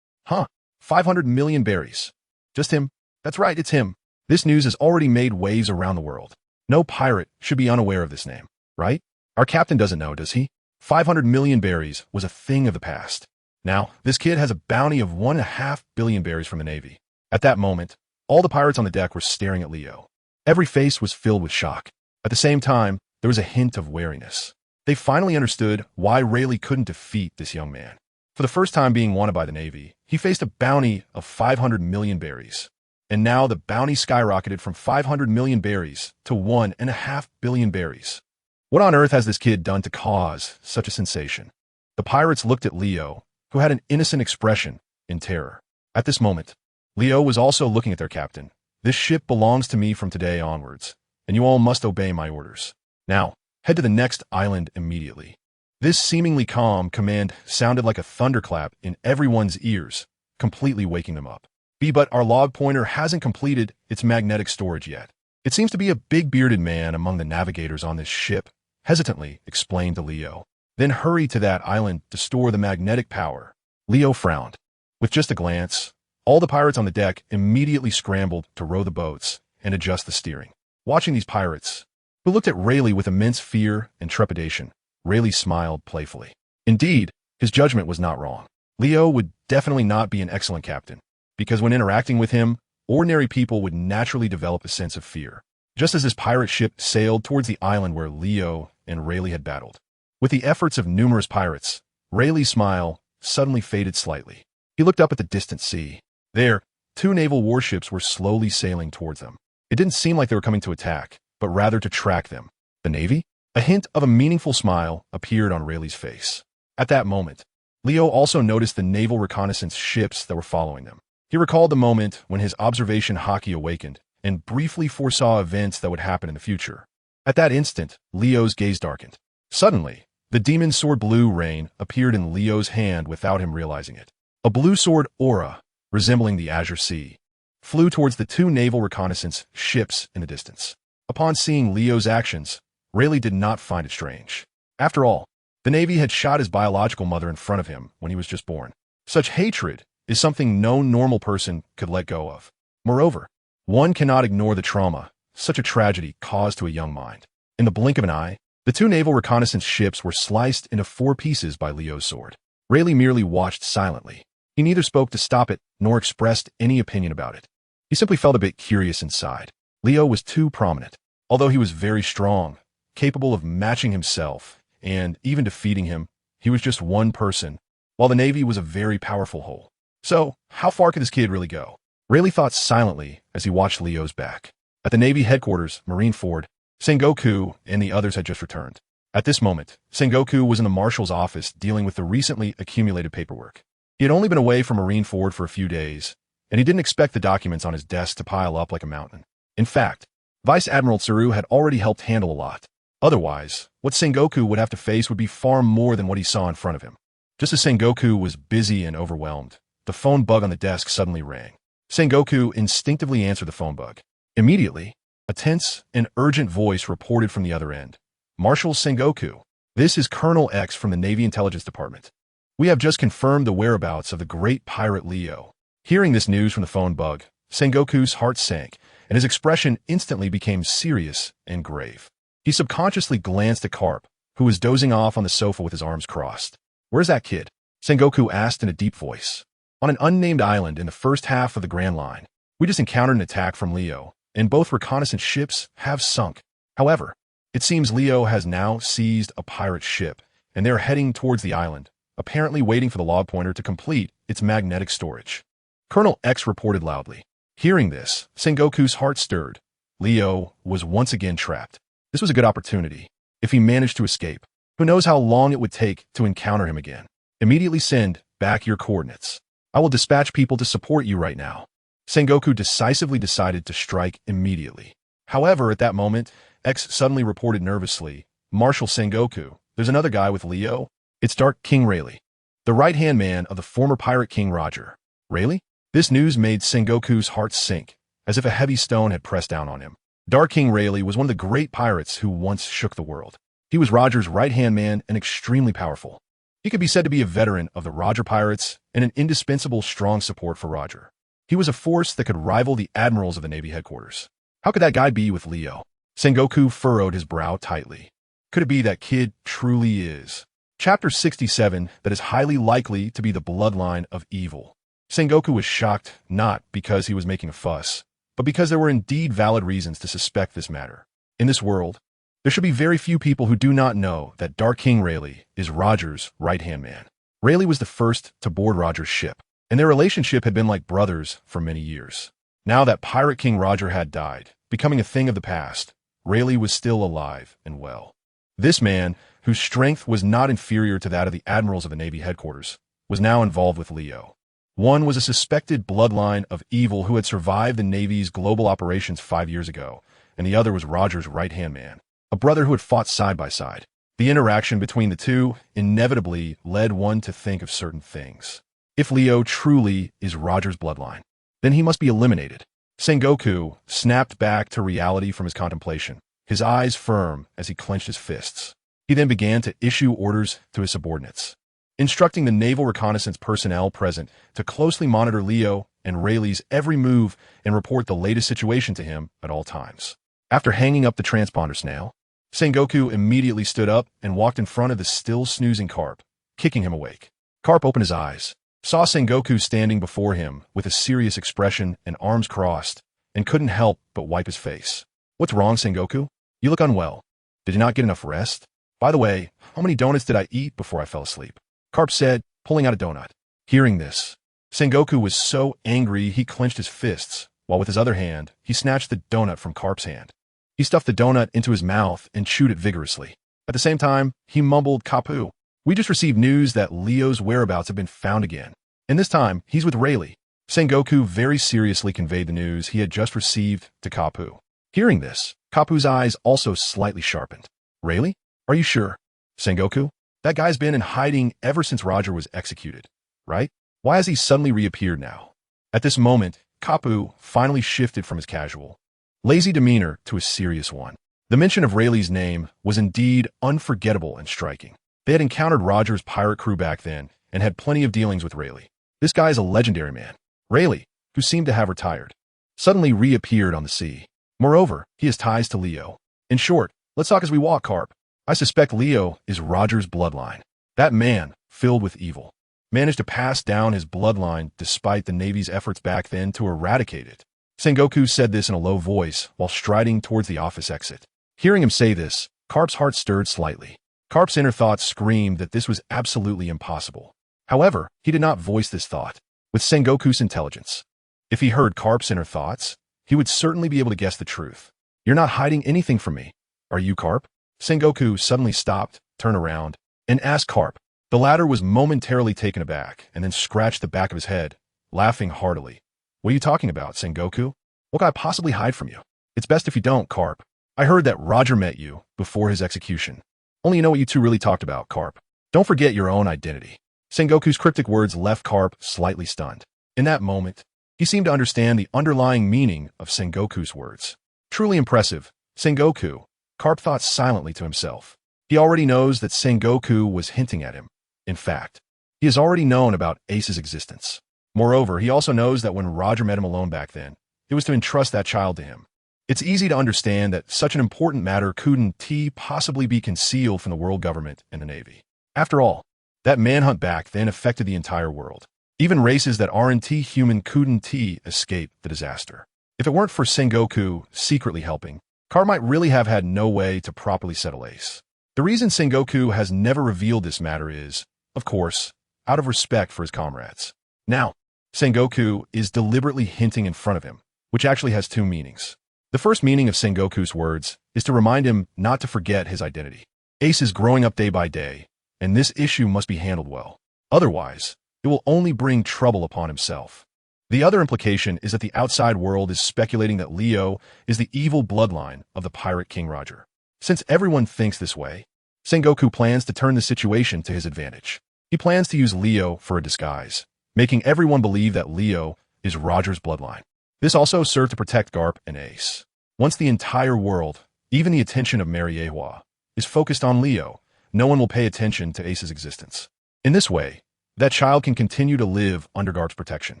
Huh, 500 million berries. Just him? That's right, it's him. This news has already made waves around the world. No pirate should be unaware of this name, right? Our captain doesn't know, does he? 500 million berries was a thing of the past. Now, this kid has a bounty of 1.5 billion berries from the Navy. At that moment, all the pirates on the deck were staring at Leo. Every face was filled with shock. At the same time, there was a hint of wariness. They finally understood why Rayleigh couldn't defeat this young man. For the first time being wanted by the Navy, he faced a bounty of 500 million berries. And now the bounty skyrocketed from 500 million berries to 1.5 billion berries. What on earth has this kid done to cause such a sensation? The pirates looked at Leo, who had an innocent expression, in terror. At this moment, Leo was also looking at their captain. This ship belongs to me from today onwards, and you all must obey my orders. Now, head to the next island immediately. This seemingly calm command sounded like a thunderclap in everyone's ears, completely waking them up. But our log pointer hasn't completed its magnetic storage yet. It seems to be a big bearded man among the navigators on this ship, hesitantly explained to Leo. Then hurry to that island to store the magnetic power. Leo frowned. With just a glance, all the pirates on the deck immediately scrambled to row the boats and adjust the steering. Watching these pirates, who looked at Rayleigh with immense fear and trepidation, Rayleigh smiled playfully. Indeed, his judgment was not wrong. Leo would definitely not be an excellent captain, because when interacting with him, ordinary people would naturally develop a sense of fear, just as this pirate ship sailed towards the island where Leo and Rayleigh had battled. With the efforts of numerous pirates, Rayleigh's smile suddenly faded slightly. He looked up at the distant sea. There, 2 naval warships were slowly sailing towards them. It didn't seem like they were coming to attack, but rather to track them. The Navy? A hint of a meaningful smile appeared on Rayleigh's face. At that moment, Leo also noticed the naval reconnaissance ships that were following them. He recalled the moment when his observation Haki awakened and briefly foresaw events that would happen in the future. At that instant, Leo's gaze darkened. Suddenly, the demon sword blue rain appeared in Leo's hand without him realizing it. A blue sword aura, resembling the azure sea, flew towards the 2 naval reconnaissance ships in the distance. Upon seeing Leo's actions, Rayleigh did not find it strange. After all, the Navy had shot his biological mother in front of him when he was just born. Such hatred is something no normal person could let go of. Moreover, one cannot ignore the trauma such a tragedy caused to a young mind. In the blink of an eye, the 2 naval reconnaissance ships were sliced into 4 pieces by Leo's sword. Rayleigh merely watched silently. He neither spoke to stop it nor expressed any opinion about it. He simply felt a bit curious inside. Leo was too prominent. Although he was very strong, capable of matching himself, and even defeating him, he was just one person, while the Navy was a very powerful whole. So, how far could this kid really go? Rayleigh thought silently as he watched Leo's back. At the Navy headquarters, Marineford, Sengoku and the others had just returned. At this moment, Sengoku was in the marshal's office dealing with the recently accumulated paperwork. He had only been away from Marineford for a few days, and he didn't expect the documents on his desk to pile up like a mountain. In fact, Vice Admiral Tsuru had already helped handle a lot. Otherwise, what Sengoku would have to face would be far more than what he saw in front of him. Just as Sengoku was busy and overwhelmed, the phone bug on the desk suddenly rang. Sengoku instinctively answered the phone bug. Immediately, a tense and urgent voice reported from the other end. Marshal Sengoku, this is Colonel X from the Navy Intelligence Department. We have just confirmed the whereabouts of the great pirate Leo. Hearing this news from the phone bug, Sengoku's heart sank, and his expression instantly became serious and grave. He subconsciously glanced at Carp, who was dozing off on the sofa with his arms crossed. Where's that kid? Sengoku asked in a deep voice. On an unnamed island in the first half of the Grand Line, we just encountered an attack from Leo, and both reconnaissance ships have sunk. However, it seems Leo has now seized a pirate ship, and they are heading towards the island, apparently waiting for the log pointer to complete its magnetic storage. Colonel X reported loudly. Hearing this, Sengoku's heart stirred. Leo was once again trapped. This was a good opportunity. If he managed to escape, who knows how long it would take to encounter him again. Immediately send back your coordinates. I will dispatch people to support you right now. Sengoku decisively decided to strike immediately. However, at that moment, X suddenly reported nervously, Marshal Sengoku, there's another guy with Leo. It's Dark King Rayleigh, the right-hand man of the former pirate King Roger. Rayleigh? This news made Sengoku's heart sink, as if a heavy stone had pressed down on him. Dark King Rayleigh was one of the great pirates who once shook the world. He was Roger's right-hand man and extremely powerful. He could be said to be a veteran of the Roger Pirates and an indispensable strong support for Roger. He was a force that could rival the admirals of the Navy headquarters. How could that guy be with Leo? Sengoku furrowed his brow tightly. Could it be that kid truly is? Chapter 67, that is highly likely to be the bloodline of evil. Sengoku was shocked, not because he was making a fuss, but because there were indeed valid reasons to suspect this matter. In this world, there should be very few people who do not know that Dark King Rayleigh is Roger's right-hand man. Rayleigh was the first to board Roger's ship, and their relationship had been like brothers for many years. Now that Pirate King Roger had died, becoming a thing of the past, Rayleigh was still alive and well. This man, whose strength was not inferior to that of the admirals of the Navy headquarters, was now involved with Leo. One was a suspected bloodline of evil who had survived the Navy's global operations 5 years ago, and the other was Roger's right-hand man, a brother who had fought side by side. The interaction between the two inevitably led one to think of certain things. If Leo truly is Roger's bloodline, then he must be eliminated. Sengoku snapped back to reality from his contemplation, his eyes firm as he clenched his fists. He then began to issue orders to his subordinates, instructing the naval reconnaissance personnel present to closely monitor Leo and Rayleigh's every move and report the latest situation to him at all times. After hanging up the transponder snail, Sengoku immediately stood up and walked in front of the still snoozing Carp, kicking him awake. Carp opened his eyes, saw Sengoku standing before him with a serious expression and arms crossed, and couldn't help but wipe his face. "What's wrong, Sengoku? You look unwell. Did you not get enough rest? By the way, how many donuts did I eat before I fell asleep?" Carp said, pulling out a donut. Hearing this, Sengoku was so angry he clenched his fists, while with his other hand, he snatched the donut from Carp's hand. He stuffed the donut into his mouth and chewed it vigorously. At the same time, he mumbled, "Kapu. We just received news that Leo's whereabouts have been found again. And this time, he's with Rayleigh." Sengoku very seriously conveyed the news he had just received to Kapu. Hearing this, Kapu's eyes also slightly sharpened. "Rayleigh? Are you sure? Sengoku? That guy's been in hiding ever since Roger was executed, right? Why has he suddenly reappeared now?" At this moment, Kapu finally shifted from his casual, lazy demeanor to a serious one. The mention of Rayleigh's name was indeed unforgettable and striking. They had encountered Roger's pirate crew back then and had plenty of dealings with Rayleigh. This guy is a legendary man. Rayleigh, who seemed to have retired, suddenly reappeared on the sea. Moreover, he has ties to Leo. In short, let's talk as we walk, Carp. I suspect Leo is Roger's bloodline. That man, filled with evil, managed to pass down his bloodline despite the Navy's efforts back then to eradicate it. Sengoku said this in a low voice while striding towards the office exit. Hearing him say this, Carp's heart stirred slightly. Carp's inner thoughts screamed that this was absolutely impossible. However, he did not voice this thought. With Sengoku's intelligence, if he heard Carp's inner thoughts, he would certainly be able to guess the truth. "You're not hiding anything from me, are you, Carp?" Sengoku suddenly stopped, turned around, and asked Carp. The latter was momentarily taken aback and then scratched the back of his head, laughing heartily. "What are you talking about, Sengoku? What could I possibly hide from you?" "It's best if you don't, Carp. I heard that Roger met you before his execution. Only you know what you two really talked about, Carp. Don't forget your own identity." Sengoku's cryptic words left Carp slightly stunned. In that moment, he seemed to understand the underlying meaning of Sengoku's words. Truly impressive, Sengoku, Carp thought silently to himself. He already knows that Sengoku was hinting at him. In fact, he has already known about Ace's existence. Moreover, he also knows that when Roger met him alone back then, it was to entrust that child to him. It's easy to understand that such an important matter couldn't possibly be concealed from the world government and the Navy. After all, that manhunt back then affected the entire world. Even races that aren't human couldn't escape the disaster. If it weren't for Sengoku secretly helping, Carp might really have had no way to properly settle Ace. The reason Sengoku has never revealed this matter is, of course, out of respect for his comrades. Now, Sengoku is deliberately hinting in front of him, which actually has two meanings. The first meaning of Sengoku's words is to remind him not to forget his identity. Ace is growing up day by day, and this issue must be handled well. Otherwise, it will only bring trouble upon himself. The other implication is that the outside world is speculating that Leo is the evil bloodline of the pirate King Roger. Since everyone thinks this way, Sengoku plans to turn the situation to his advantage. He plans to use Leo for a disguise, making everyone believe that Leo is Roger's bloodline. This also served to protect Garp and Ace. Once the entire world, even the attention of Mariewa, is focused on Leo, no one will pay attention to Ace's existence. In this way, that child can continue to live under Garp's protection.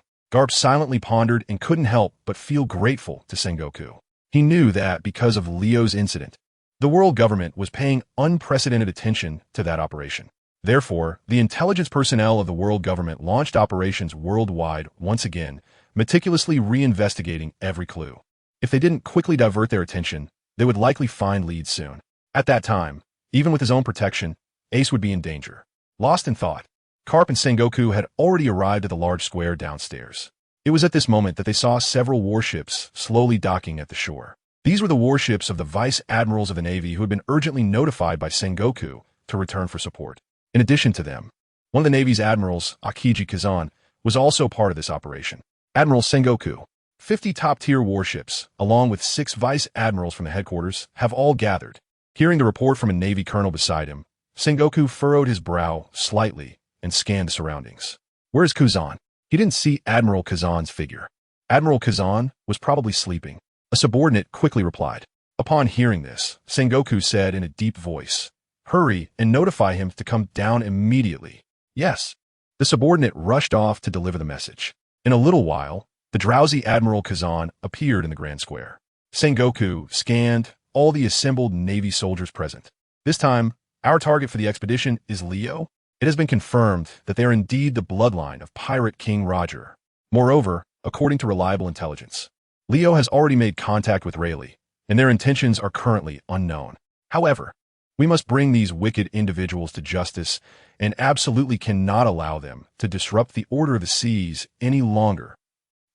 Garp silently pondered and couldn't help but feel grateful to Sengoku. He knew that because of Leo's incident, the world government was paying unprecedented attention to that operation. Therefore, the intelligence personnel of the world government launched operations worldwide once again, meticulously reinvestigating every clue. If they didn't quickly divert their attention, they would likely find leads soon. At that time, even with his own protection, Ace would be in danger. Lost in thought, Garp and Sengoku had already arrived at the large square downstairs. It was at this moment that they saw several warships slowly docking at the shore. These were the warships of the vice admirals of the Navy who had been urgently notified by Sengoku to return for support. In addition to them, one of the Navy's admirals, RaikageFusion, was also part of this operation. Admiral Sengoku, 50 top-tier warships, along with 6 vice admirals from the headquarters, have all gathered. Hearing the report from a Navy colonel beside him, Sengoku furrowed his brow slightly and scanned the surroundings. Where's Kazan? He didn't see Admiral Kazan's figure. Admiral Kazan was probably sleeping. A subordinate quickly replied. Upon hearing this, Sengoku said in a deep voice, "Hurry and notify him to come down immediately." Yes. The subordinate rushed off to deliver the message. In a little while, the drowsy Admiral Kazan appeared in the grand square. Sengoku scanned all the assembled Navy soldiers present. This time, our target for the expedition is Leo. It has been confirmed that they are indeed the bloodline of Pirate King Roger. Moreover, according to reliable intelligence, Leo has already made contact with Rayleigh, and their intentions are currently unknown. However, we must bring these wicked individuals to justice and absolutely cannot allow them to disrupt the order of the seas any longer.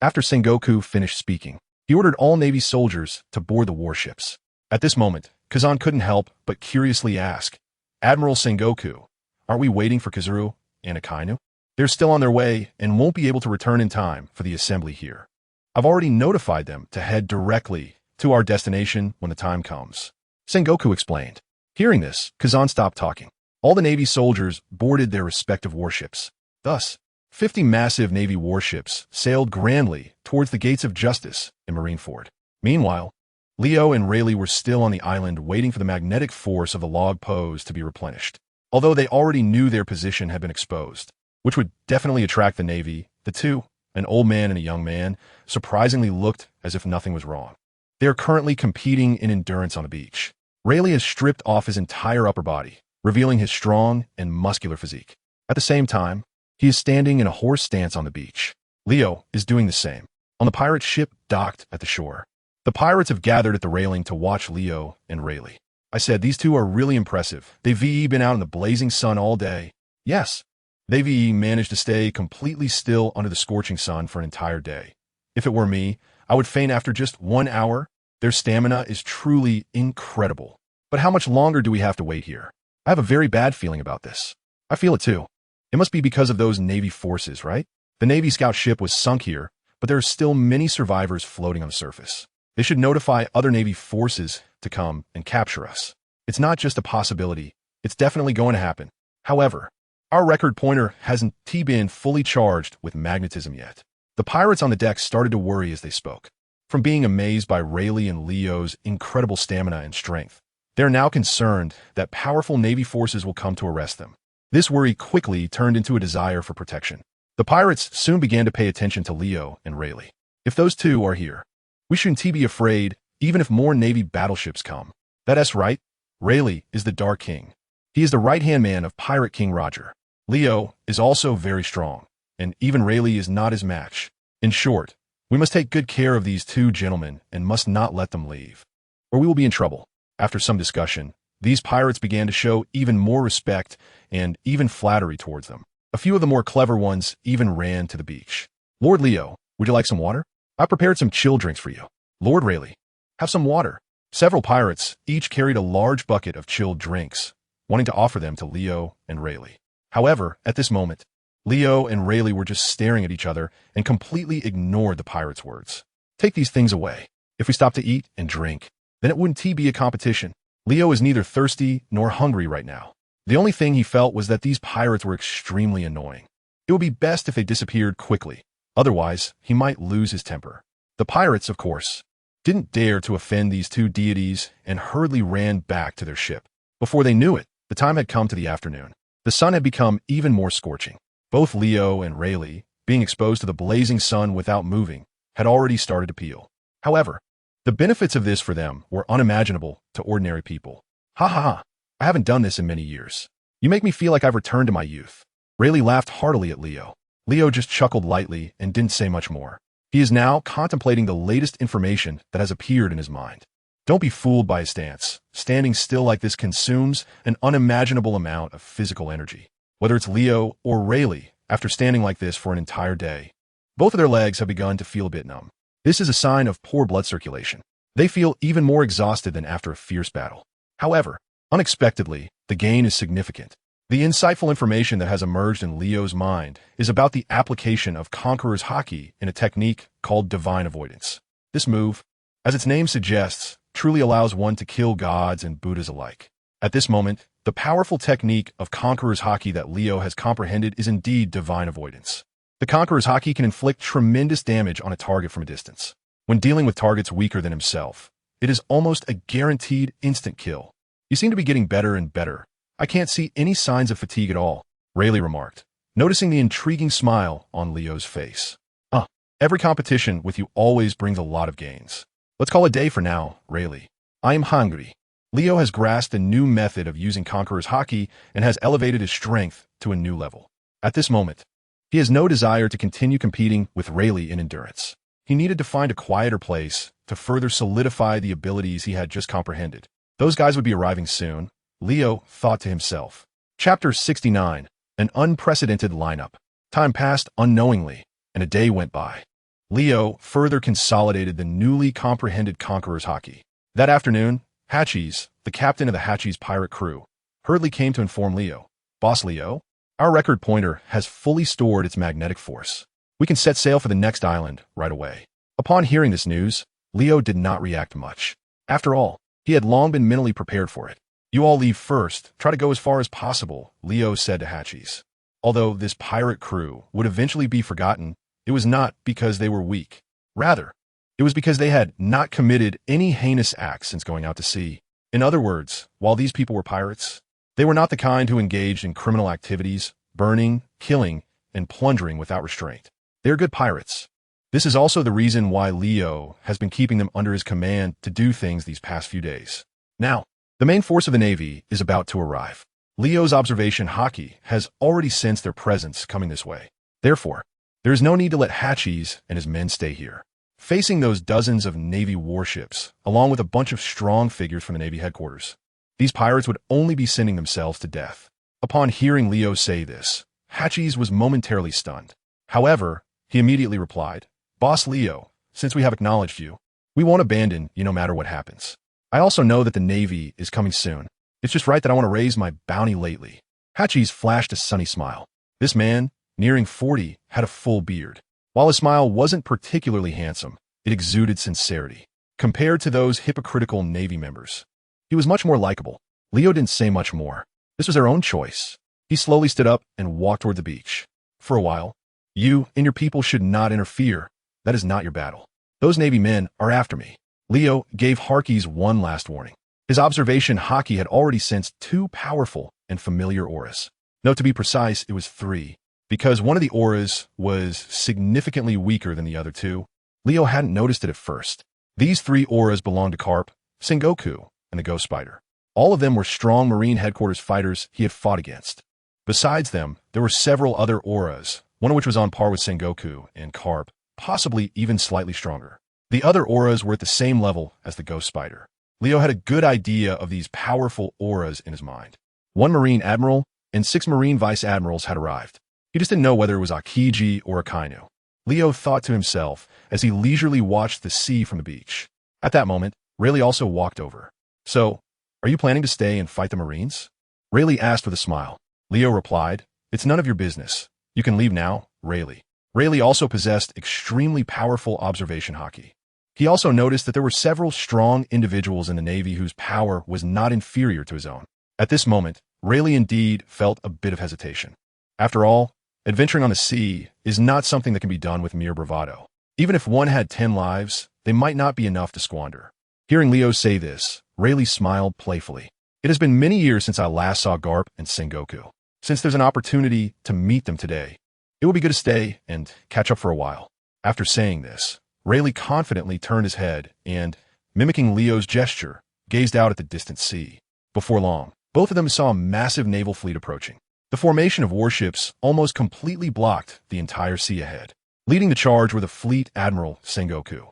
After Sengoku finished speaking, he ordered all Navy soldiers to board the warships. At this moment, Kazan couldn't help but curiously ask, "Admiral Sengoku, aren't we waiting for Kazuru and Akainu? They're still on their way and won't be able to return in time for the assembly here. I've already notified them to head directly to our destination when the time comes," Sengoku explained. Hearing this, Kazan stopped talking. All the Navy soldiers boarded their respective warships. Thus, 50 massive Navy warships sailed grandly towards the gates of justice in Marineford. Meanwhile, Leo and Rayleigh were still on the island waiting for the magnetic force of the log pose to be replenished. Although they already knew their position had been exposed, which would definitely attract the Navy, the two, an old man and a young man, surprisingly looked as if nothing was wrong. They are currently competing in endurance on the beach. Rayleigh has stripped off his entire upper body, revealing his strong and muscular physique. At the same time, he is standing in a horse stance on the beach. Leo is doing the same, on the pirate ship docked at the shore. The pirates have gathered at the railing to watch Leo and Rayleigh. I said, these two are really impressive. They've been out in the blazing sun all day. Yes, they've managed to stay completely still under the scorching sun for an entire day. If it were me, I would faint after just 1 hour. Their stamina is truly incredible. But how much longer do we have to wait here? I have a very bad feeling about this. I feel it too. It must be because of those Navy forces, right? The Navy scout ship was sunk here, but there are still many survivors floating on the surface. They should notify other Navy forces to come and capture us. It's not just a possibility. It's definitely going to happen. However, our record pointer hasn't been fully charged with magnetism yet. The pirates on the deck started to worry as they spoke. From being amazed by Rayleigh and Leo's incredible stamina and strength, they are now concerned that powerful Navy forces will come to arrest them. This worry quickly turned into a desire for protection. The pirates soon began to pay attention to Leo and Rayleigh. If those two are here, we shouldn't be afraid, even if more Navy battleships come. That's right. Rayleigh is the Dark King. He is the right-hand man of Pirate King Roger. Leo is also very strong, and even Rayleigh is not his match. In short, we must take good care of these two gentlemen and must not let them leave, or we will be in trouble. After some discussion, these pirates began to show even more respect and even flattery towards them. A few of the more clever ones even ran to the beach. "Lord Leo, would you like some water? I prepared some chill drinks for you." "Lord Rayleigh, have some water." Several pirates each carried a large bucket of chilled drinks, wanting to offer them to Leo and Rayleigh. However, at this moment, Leo and Rayleigh were just staring at each other and completely ignored the pirates' words. "Take these things away. If we stop to eat and drink, then it wouldn't be a competition." Leo is neither thirsty nor hungry right now. The only thing he felt was that these pirates were extremely annoying. It would be best if they disappeared quickly. Otherwise, he might lose his temper. The pirates, of course, didn't dare to offend these two deities and hurriedly ran back to their ship. Before they knew it, the time had come to the afternoon. The sun had become even more scorching. Both Leo and Rayleigh, being exposed to the blazing sun without moving, had already started to peel. However, the benefits of this for them were unimaginable to ordinary people. Ha ha ha, I haven't done this in many years. You make me feel like I've returned to my youth. Rayleigh laughed heartily at Leo. Leo just chuckled lightly and didn't say much more. He is now contemplating the latest information that has appeared in his mind. Don't be fooled by his stance. Standing still like this consumes an unimaginable amount of physical energy. Whether it's Leo or Rayleigh, after standing like this for an entire day, both of their legs have begun to feel a bit numb. This is a sign of poor blood circulation. They feel even more exhausted than after a fierce battle. However, unexpectedly, the gain is significant. The insightful information that has emerged in Leo's mind is about the application of Conqueror's Haki in a technique called divine avoidance. This move, as its name suggests, truly allows one to kill gods and Buddhas alike. At this moment, the powerful technique of Conqueror's Haki that Leo has comprehended is indeed divine avoidance. The Conqueror's Haki can inflict tremendous damage on a target from a distance. When dealing with targets weaker than himself, it is almost a guaranteed instant kill. You seem to be getting better and better. I can't see any signs of fatigue at all, Rayleigh remarked, noticing the intriguing smile on Leo's face. Every competition with you always brings a lot of gains. Let's call it a day for now, Rayleigh. I am hungry. Leo has grasped a new method of using Conqueror's Haki and has elevated his strength to a new level. At this moment, he has no desire to continue competing with Rayleigh in endurance. He needed to find a quieter place to further solidify the abilities he had just comprehended. Those guys would be arriving soon, Leo thought to himself. Chapter 69, An Unprecedented Lineup. Time passed unknowingly, and a day went by. Leo further consolidated the newly comprehended Conqueror's Haki. That afternoon, Hachis, the captain of the Hachis pirate crew, hurriedly came to inform Leo. Boss Leo, our record pointer has fully stored its magnetic force. We can set sail for the next island right away. Upon hearing this news, Leo did not react much. After all, he had long been mentally prepared for it. You all leave first, try to go as far as possible, Leo said to Hachis. Although this pirate crew would eventually be forgotten, it was not because they were weak. Rather, it was because they had not committed any heinous acts since going out to sea. In other words, while these people were pirates, they were not the kind who engaged in criminal activities, burning, killing, and plundering without restraint. They are good pirates. This is also the reason why Leo has been keeping them under his command to do things these past few days. Now, the main force of the Navy is about to arrive. Leo's observation Haki has already sensed their presence coming this way. Therefore, there is no need to let Hachis and his men stay here. Facing those dozens of Navy warships, along with a bunch of strong figures from the Navy headquarters, these pirates would only be sending themselves to death. Upon hearing Leo say this, Hachis was momentarily stunned. However, he immediately replied, Boss Leo, since we have acknowledged you, we won't abandon you no matter what happens. I also know that the Navy is coming soon. It's just right that I want to raise my bounty lately. Hachis flashed a sunny smile. This man, nearing 40, had a full beard. While his smile wasn't particularly handsome, it exuded sincerity. Compared to those hypocritical Navy members, he was much more likable. Leo didn't say much more. This was their own choice. He slowly stood up and walked toward the beach. For a while, you and your people should not interfere. That is not your battle. Those Navy men are after me. Leo gave Hachis one last warning. His observation Haki had already sensed 2 powerful and familiar auras. No, to be precise, it was 3. Because one of the auras was significantly weaker than the other 2, Leo hadn't noticed it at first. These 3 auras belonged to Carp, Sengoku, and the Ghost Spider. All of them were strong Marine headquarters fighters he had fought against. Besides them, there were several other auras, one of which was on par with Sengoku and Carp, possibly even slightly stronger. The other auras were at the same level as the Ghost Spider. Leo had a good idea of these powerful auras in his mind. 1 Marine Admiral and 6 Marine Vice Admirals had arrived. He just didn't know whether it was Akiji or Akainu. Leo thought to himself as he leisurely watched the sea from the beach. At that moment, Rayleigh also walked over. So, are you planning to stay and fight the Marines? Rayleigh asked with a smile. Leo replied, It's none of your business. You can leave now, Rayleigh. Rayleigh also possessed extremely powerful observation Haki. He also noticed that there were several strong individuals in the Navy whose power was not inferior to his own. At this moment, Rayleigh indeed felt a bit of hesitation. After all, adventuring on the sea is not something that can be done with mere bravado. Even if one had 10 lives, they might not be enough to squander. Hearing Leo say this, Rayleigh smiled playfully. It has been many years since I last saw Garp and Sengoku. Since there's an opportunity to meet them today, it would be good to stay and catch up for a while. After saying this, Rayleigh confidently turned his head and, mimicking Leo's gesture, gazed out at the distant sea. Before long, both of them saw a massive naval fleet approaching. The formation of warships almost completely blocked the entire sea ahead. Leading the charge were the Fleet Admiral Sengoku,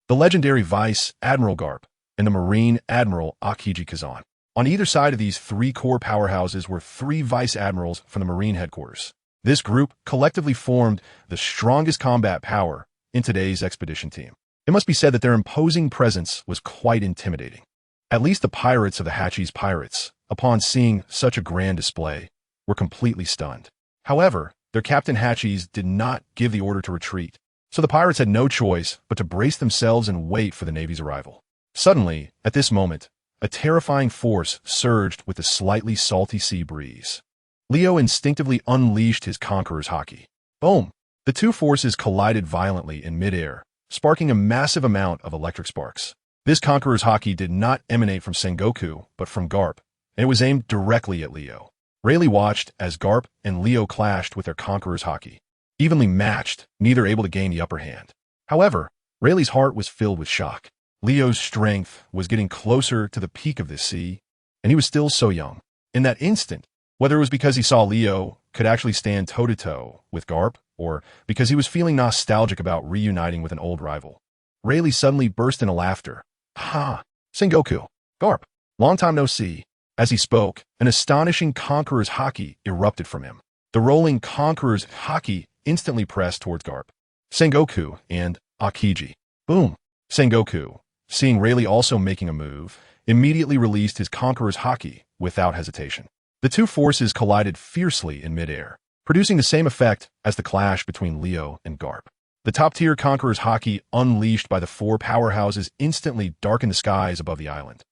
the legendary Vice Admiral Garp, and the Marine Admiral Akiji. On either side of these three core powerhouses were three Vice Admirals from the Marine headquarters. This group collectively formed the strongest combat power in today's expedition team. It must be said that their imposing presence was quite intimidating. At least the pirates of the Hachi's pirates, upon seeing such a grand display, were completely stunned. However, their captain Hachis did not give the order to retreat, so the pirates had no choice but to brace themselves and wait for the Navy's arrival. Suddenly, at this moment, a terrifying force surged with the slightly salty sea breeze. Leo instinctively unleashed his Conqueror's Haki. Boom! The two forces collided violently in midair, sparking a massive amount of electric sparks. This Conqueror's Haki did not emanate from Sengoku, but from Garp, and it was aimed directly at Leo. Rayleigh watched as Garp and Leo clashed with their Conqueror's Haki. Evenly matched, neither able to gain the upper hand. However, Rayleigh's heart was filled with shock. Leo's strength was getting closer to the peak of this sea, and he was still so young. In that instant, whether it was because he saw Leo could actually stand toe-to-toe with Garp, or because he was feeling nostalgic about reuniting with an old rival, Rayleigh suddenly burst into laughter. Ha! Sengoku! Garp! Long time no see. As he spoke, an astonishing Conqueror's Haki erupted from him. The rolling Conqueror's Haki instantly pressed towards Garp, Sengoku, and Akiji. Boom! Sengoku, seeing Rayleigh also making a move, immediately released his Conqueror's Haki without hesitation. The two forces collided fiercely in midair, producing the same effect as the clash between Leo and Garp. The top-tier Conqueror's Haki unleashed by the four powerhouses instantly darkened the skies above the island,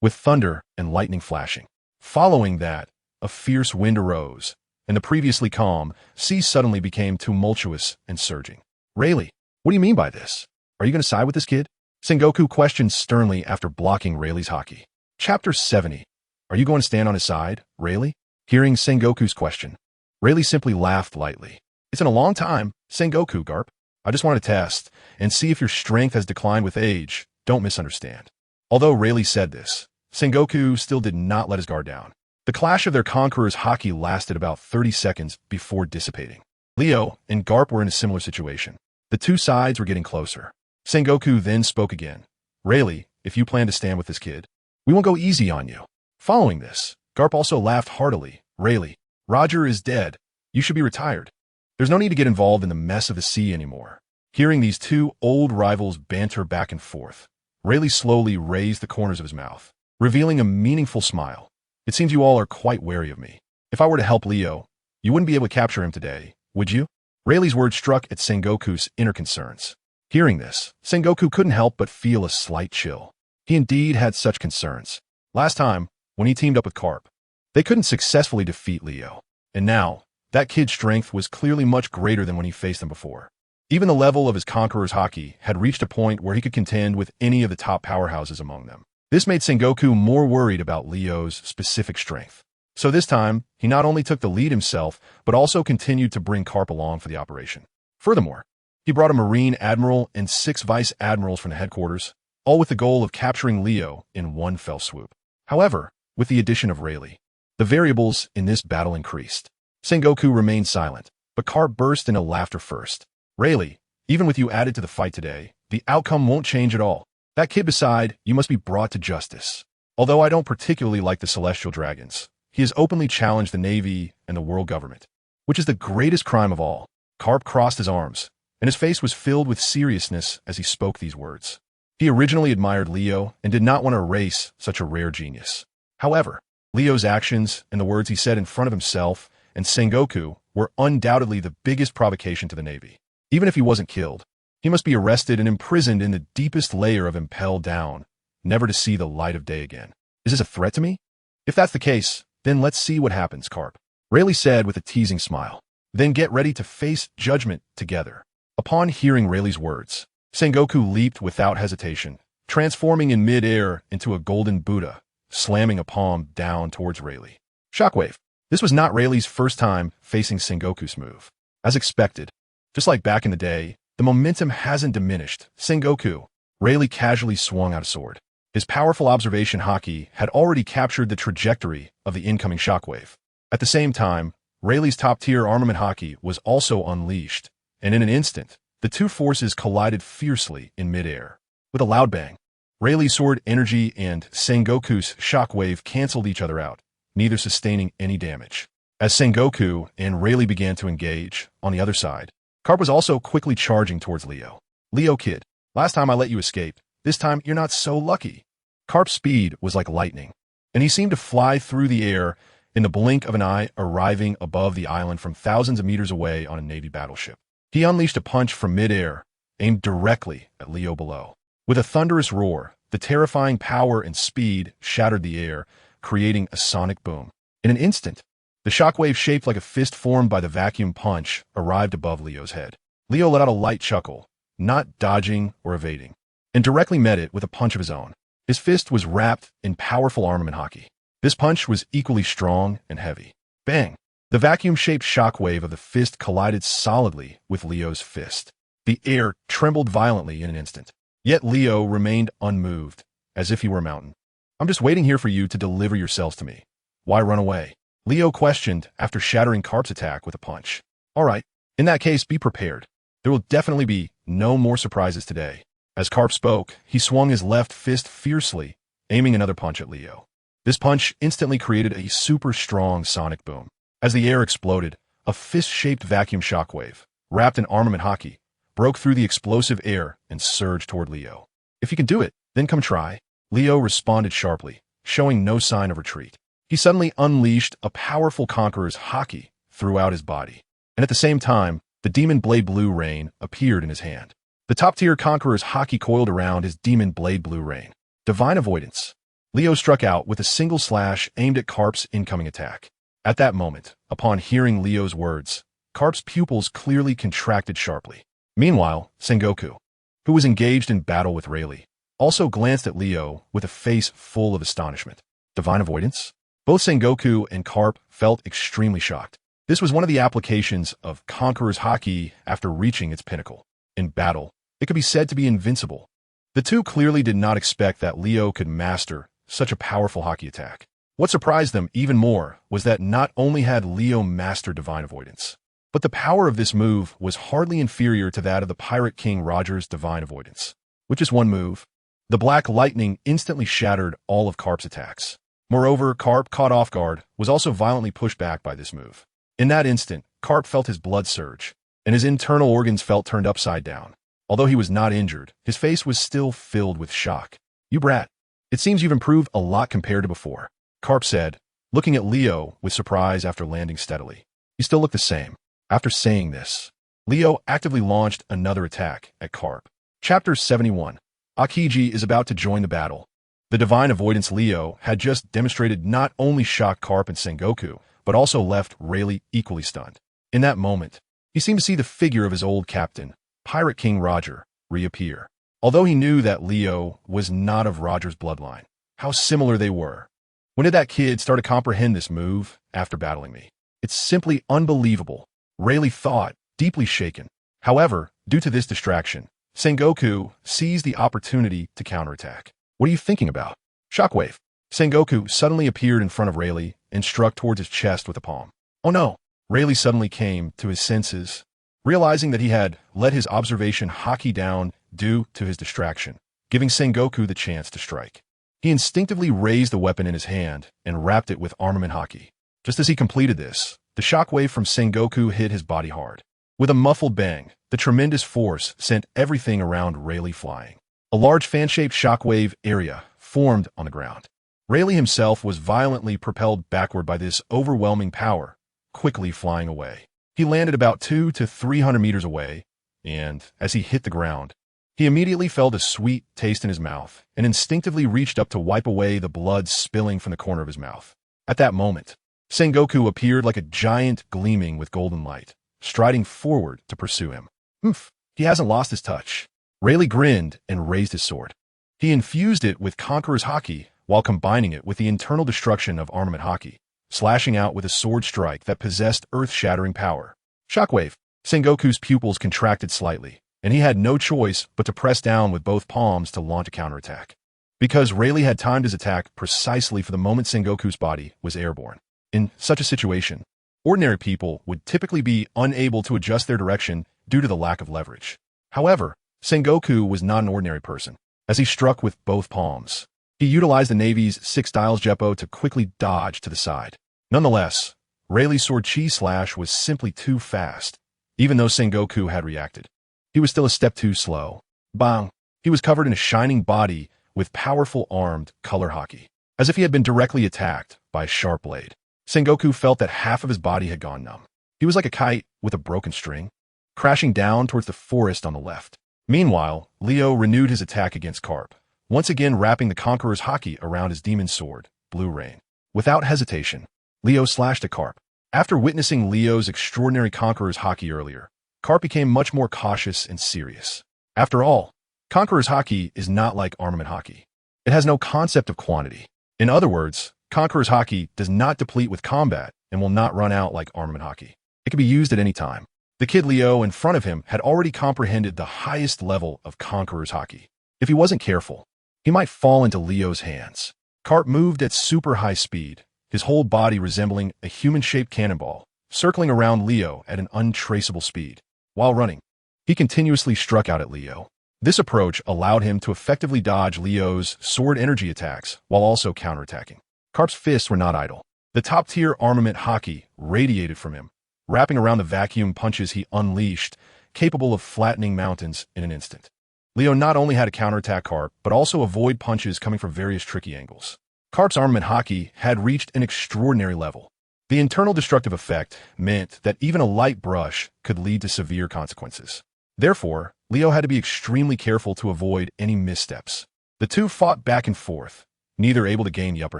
with thunder and lightning flashing. Following that, a fierce wind arose, and the previously calm sea suddenly became tumultuous and surging. Rayleigh, what do you mean by this? Are you going to side with this kid? Sengoku questioned sternly after blocking Rayleigh's Haki. Chapter 70. Are you going to stand on his side, Rayleigh? Hearing Sengoku's question, Rayleigh simply laughed lightly. It's been a long time, Sengoku, Garp. I just want to test and see if your strength has declined with age. Don't misunderstand. Although Rayleigh said this, Sengoku still did not let his guard down. The clash of their Conqueror's Haki lasted about 30 seconds before dissipating. Leo and Garp were in a similar situation. The two sides were getting closer. Sengoku then spoke again. Rayleigh, if you plan to stand with this kid, we won't go easy on you. Following this, Garp also laughed heartily. Rayleigh, Roger is dead. You should be retired. There's no need to get involved in the mess of the sea anymore. Hearing these two old rivals banter back and forth, Rayleigh slowly raised the corners of his mouth, revealing a meaningful smile. It seems you all are quite wary of me. If I were to help Leo, you wouldn't be able to capture him today, would you? Rayleigh's words struck at Sengoku's inner concerns. Hearing this, Sengoku couldn't help but feel a slight chill. He indeed had such concerns. Last time, when he teamed up with Garp, they couldn't successfully defeat Leo. And now, that kid's strength was clearly much greater than when he faced them before. Even the level of his Conqueror's Haki had reached a point where he could contend with any of the top powerhouses among them. This made Sengoku more worried about Leo's specific strength. So this time, he not only took the lead himself, but also continued to bring Garp along for the operation. Furthermore, he brought a Marine Admiral and 6 Vice Admirals from the headquarters, all with the goal of capturing Leo in one fell swoop. However, with the addition of Rayleigh, the variables in this battle increased. Sengoku remained silent, but Garp burst into laughter first. Rayleigh, even with you added to the fight today, the outcome won't change at all. That kid beside you must be brought to justice. Although I don't particularly like the Celestial Dragons, he has openly challenged the Navy and the world government, which is the greatest crime of all. Garp crossed his arms, and his face was filled with seriousness as he spoke these words. He originally admired Leo and did not want to erase such a rare genius. However, Leo's actions and the words he said in front of himself and Sengoku were undoubtedly the biggest provocation to the Navy. Even if he wasn't killed, he must be arrested and imprisoned in the deepest layer of ImpelDown, never to see the light of day again. Is this a threat to me? If that's the case, then let's see what happens, Garp. Rayleigh said with a teasing smile. Then get ready to face judgment together. Upon hearing Rayleigh's words, Sengoku leaped without hesitation, transforming in mid-air into a golden Buddha, slamming a palm down towards Rayleigh. Shockwave. This was not Rayleigh's first time facing Sengoku's move. As expected, just like back in the day, the momentum hasn't diminished. Sengoku, Rayleigh casually swung out a sword. His powerful observation Haki had already captured the trajectory of the incoming shockwave. At the same time, Rayleigh's top-tier armament Haki was also unleashed, and in an instant, the two forces collided fiercely in midair. With a loud bang, Rayleigh's sword energy and Sengoku's shockwave canceled each other out, neither sustaining any damage. As Sengoku and Rayleigh began to engage, on the other side, Carp was also quickly charging towards Leo. "Leo kid, last time I let you escape. This time you're not so lucky." Carp's speed was like lightning, and he seemed to fly through the air in the blink of an eye, arriving above the island from thousands of meters away on a Navy battleship. He unleashed a punch from midair, aimed directly at Leo below. With a thunderous roar, the terrifying power and speed shattered the air, creating a sonic boom. In an instant, the shockwave shaped like a fist formed by the vacuum punch arrived above Leo's head. Leo let out a light chuckle, not dodging or evading, and directly met it with a punch of his own. His fist was wrapped in powerful armament Haki. This punch was equally strong and heavy. Bang! The vacuum-shaped shockwave of the fist collided solidly with Leo's fist. The air trembled violently in an instant. Yet Leo remained unmoved, as if he were a mountain. "I'm just waiting here for you to deliver yourselves to me. Why run away?" Leo questioned after shattering Carp's attack with a punch. "All right, in that case, be prepared. There will definitely be no more surprises today." As Carp spoke, he swung his left fist fiercely, aiming another punch at Leo. This punch instantly created a super strong sonic boom. As the air exploded, a fist-shaped vacuum shockwave, wrapped in armament Haki, broke through the explosive air and surged toward Leo. "If you can do it, then come try." Leo responded sharply, showing no sign of retreat. He suddenly unleashed a powerful Conqueror's Haki throughout his body, and at the same time, the Demon Blade Blue Rain appeared in his hand. The top-tier Conqueror's Haki coiled around his Demon Blade Blue Rain. Divine Avoidance. Leo struck out with a single slash aimed at Carp's incoming attack. At that moment, upon hearing Leo's words, Carp's pupils clearly contracted sharply. Meanwhile, Sengoku, who was engaged in battle with Rayleigh, also glanced at Leo with a face full of astonishment. Divine Avoidance? Both Sengoku and Carp felt extremely shocked. This was one of the applications of Conqueror's Haki after reaching its pinnacle. In battle, it could be said to be invincible. The two clearly did not expect that Leo could master such a powerful Haki attack. What surprised them even more was that not only had Leo mastered Divine Avoidance, but the power of this move was hardly inferior to that of the Pirate King Roger's Divine Avoidance. With just one move, the Black Lightning instantly shattered all of Carp's attacks. Moreover, Carp, caught off guard, was also violently pushed back by this move. In that instant, Carp felt his blood surge, and his internal organs felt turned upside down. Although he was not injured, his face was still filled with shock. "You brat. It seems you've improved a lot compared to before," Carp said, looking at Leo with surprise after landing steadily. "You still look the same." After saying this, Leo actively launched another attack at Carp. Chapter 71. Aokiji is about to join the battle. The Divine Avoidance Leo had just demonstrated not only shocked Carp and Sengoku, but also left Rayleigh equally stunned. In that moment, he seemed to see the figure of his old captain, Pirate King Roger, reappear. Although he knew that Leo was not of Roger's bloodline, how similar they were. When did that kid start to comprehend this move after battling me? It's simply unbelievable, Rayleigh thought, deeply shaken. However, due to this distraction, Sengoku seized the opportunity to counterattack. "What are you thinking about?" "Shockwave." Sengoku suddenly appeared in front of Rayleigh and struck towards his chest with a palm. "Oh no!" Rayleigh suddenly came to his senses, realizing that he had let his observation Haki down due to his distraction, giving Sengoku the chance to strike. He instinctively raised the weapon in his hand and wrapped it with armament Haki. Just as he completed this, the shockwave from Sengoku hit his body hard. With a muffled bang, the tremendous force sent everything around Rayleigh flying. A large fan-shaped shockwave area formed on the ground. Rayleigh himself was violently propelled backward by this overwhelming power, quickly flying away. He landed about 200 to 300 meters away, and as he hit the ground, he immediately felt a sweet taste in his mouth and instinctively reached up to wipe away the blood spilling from the corner of his mouth. At that moment, Sengoku appeared like a giant gleaming with golden light, striding forward to pursue him. "Oof, he hasn't lost his touch." Rayleigh grinned and raised his sword. He infused it with Conqueror's Haki while combining it with the internal destruction of armament Haki, slashing out with a sword strike that possessed earth-shattering power. Shockwave. Sengoku's pupils contracted slightly, and he had no choice but to press down with both palms to launch a counterattack. Because Rayleigh had timed his attack precisely for the moment Sengoku's body was airborne. In such a situation, ordinary people would typically be unable to adjust their direction due to the lack of leverage. However, Sengoku was not an ordinary person. As he struck with both palms, he utilized the Navy's 6 Styles Jeppo to quickly dodge to the side. Nonetheless, Rayleigh's sword chi slash was simply too fast. Even though Sengoku had reacted, he was still a step too slow. Bang! He was covered in a shining body with powerful armed color Haki, as if he had been directly attacked by a sharp blade. Sengoku felt that half of his body had gone numb. He was like a kite with a broken string, crashing down towards the forest on the left. Meanwhile, Leo renewed his attack against Carp, once again wrapping the Conqueror's Haki around his demon sword, Blue Rain. Without hesitation, Leo slashed at Carp. After witnessing Leo's extraordinary Conqueror's Haki earlier, Carp became much more cautious and serious. After all, Conqueror's Haki is not like armament Haki. It has no concept of quantity. In other words, Conqueror's Haki does not deplete with combat and will not run out like armament Haki. It can be used at any time. The kid Leo in front of him had already comprehended the highest level of Conqueror's Haki. If he wasn't careful, he might fall into Leo's hands. Carp moved at super high speed, his whole body resembling a human-shaped cannonball, circling around Leo at an untraceable speed. While running, he continuously struck out at Leo. This approach allowed him to effectively dodge Leo's sword energy attacks while also counterattacking. Carp's fists were not idle. The top-tier armament Haki radiated from him, wrapping around the vacuum punches he unleashed, capable of flattening mountains in an instant. Leo not only had to counterattack Carp, but also avoid punches coming from various tricky angles. Carp's armament Haki had reached an extraordinary level. The internal destructive effect meant that even a light brush could lead to severe consequences. Therefore, Leo had to be extremely careful to avoid any missteps. The two fought back and forth, neither able to gain the upper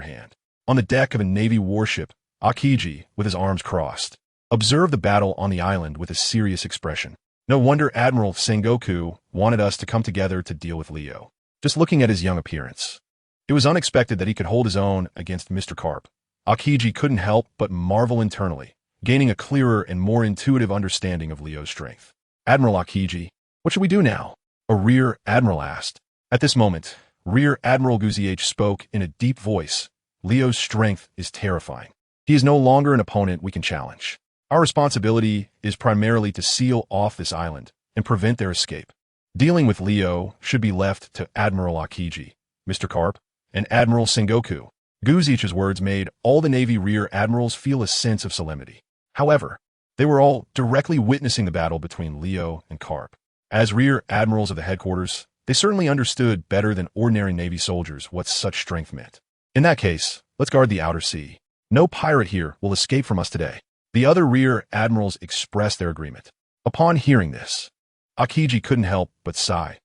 hand. On the deck of a Navy warship, Akiji, with his arms crossed, observed the battle on the island with a serious expression. No wonder Admiral Sengoku wanted us to come together to deal with Leo. Just looking at his young appearance, it was unexpected that he could hold his own against Mr. Carp. Akiji couldn't help but marvel internally, gaining a clearer and more intuitive understanding of Leo's strength. Admiral Akiji, what should we do now? A Rear Admiral asked. At this moment, Rear Admiral Guzih spoke in a deep voice. Leo's strength is terrifying. He is no longer an opponent we can challenge. Our responsibility is primarily to seal off this island and prevent their escape. Dealing with Leo should be left to Admiral Akiji, Mr. Carp, and Admiral Sengoku. Guzich's words made all the Navy Rear Admirals feel a sense of solemnity. However, they were all directly witnessing the battle between Leo and Carp. As Rear Admirals of the headquarters, they certainly understood better than ordinary Navy soldiers what such strength meant. In that case, let's guard the outer sea. No pirate here will escape from us today. The other Rear Admirals expressed their agreement. Upon hearing this, Akiji couldn't help but sigh.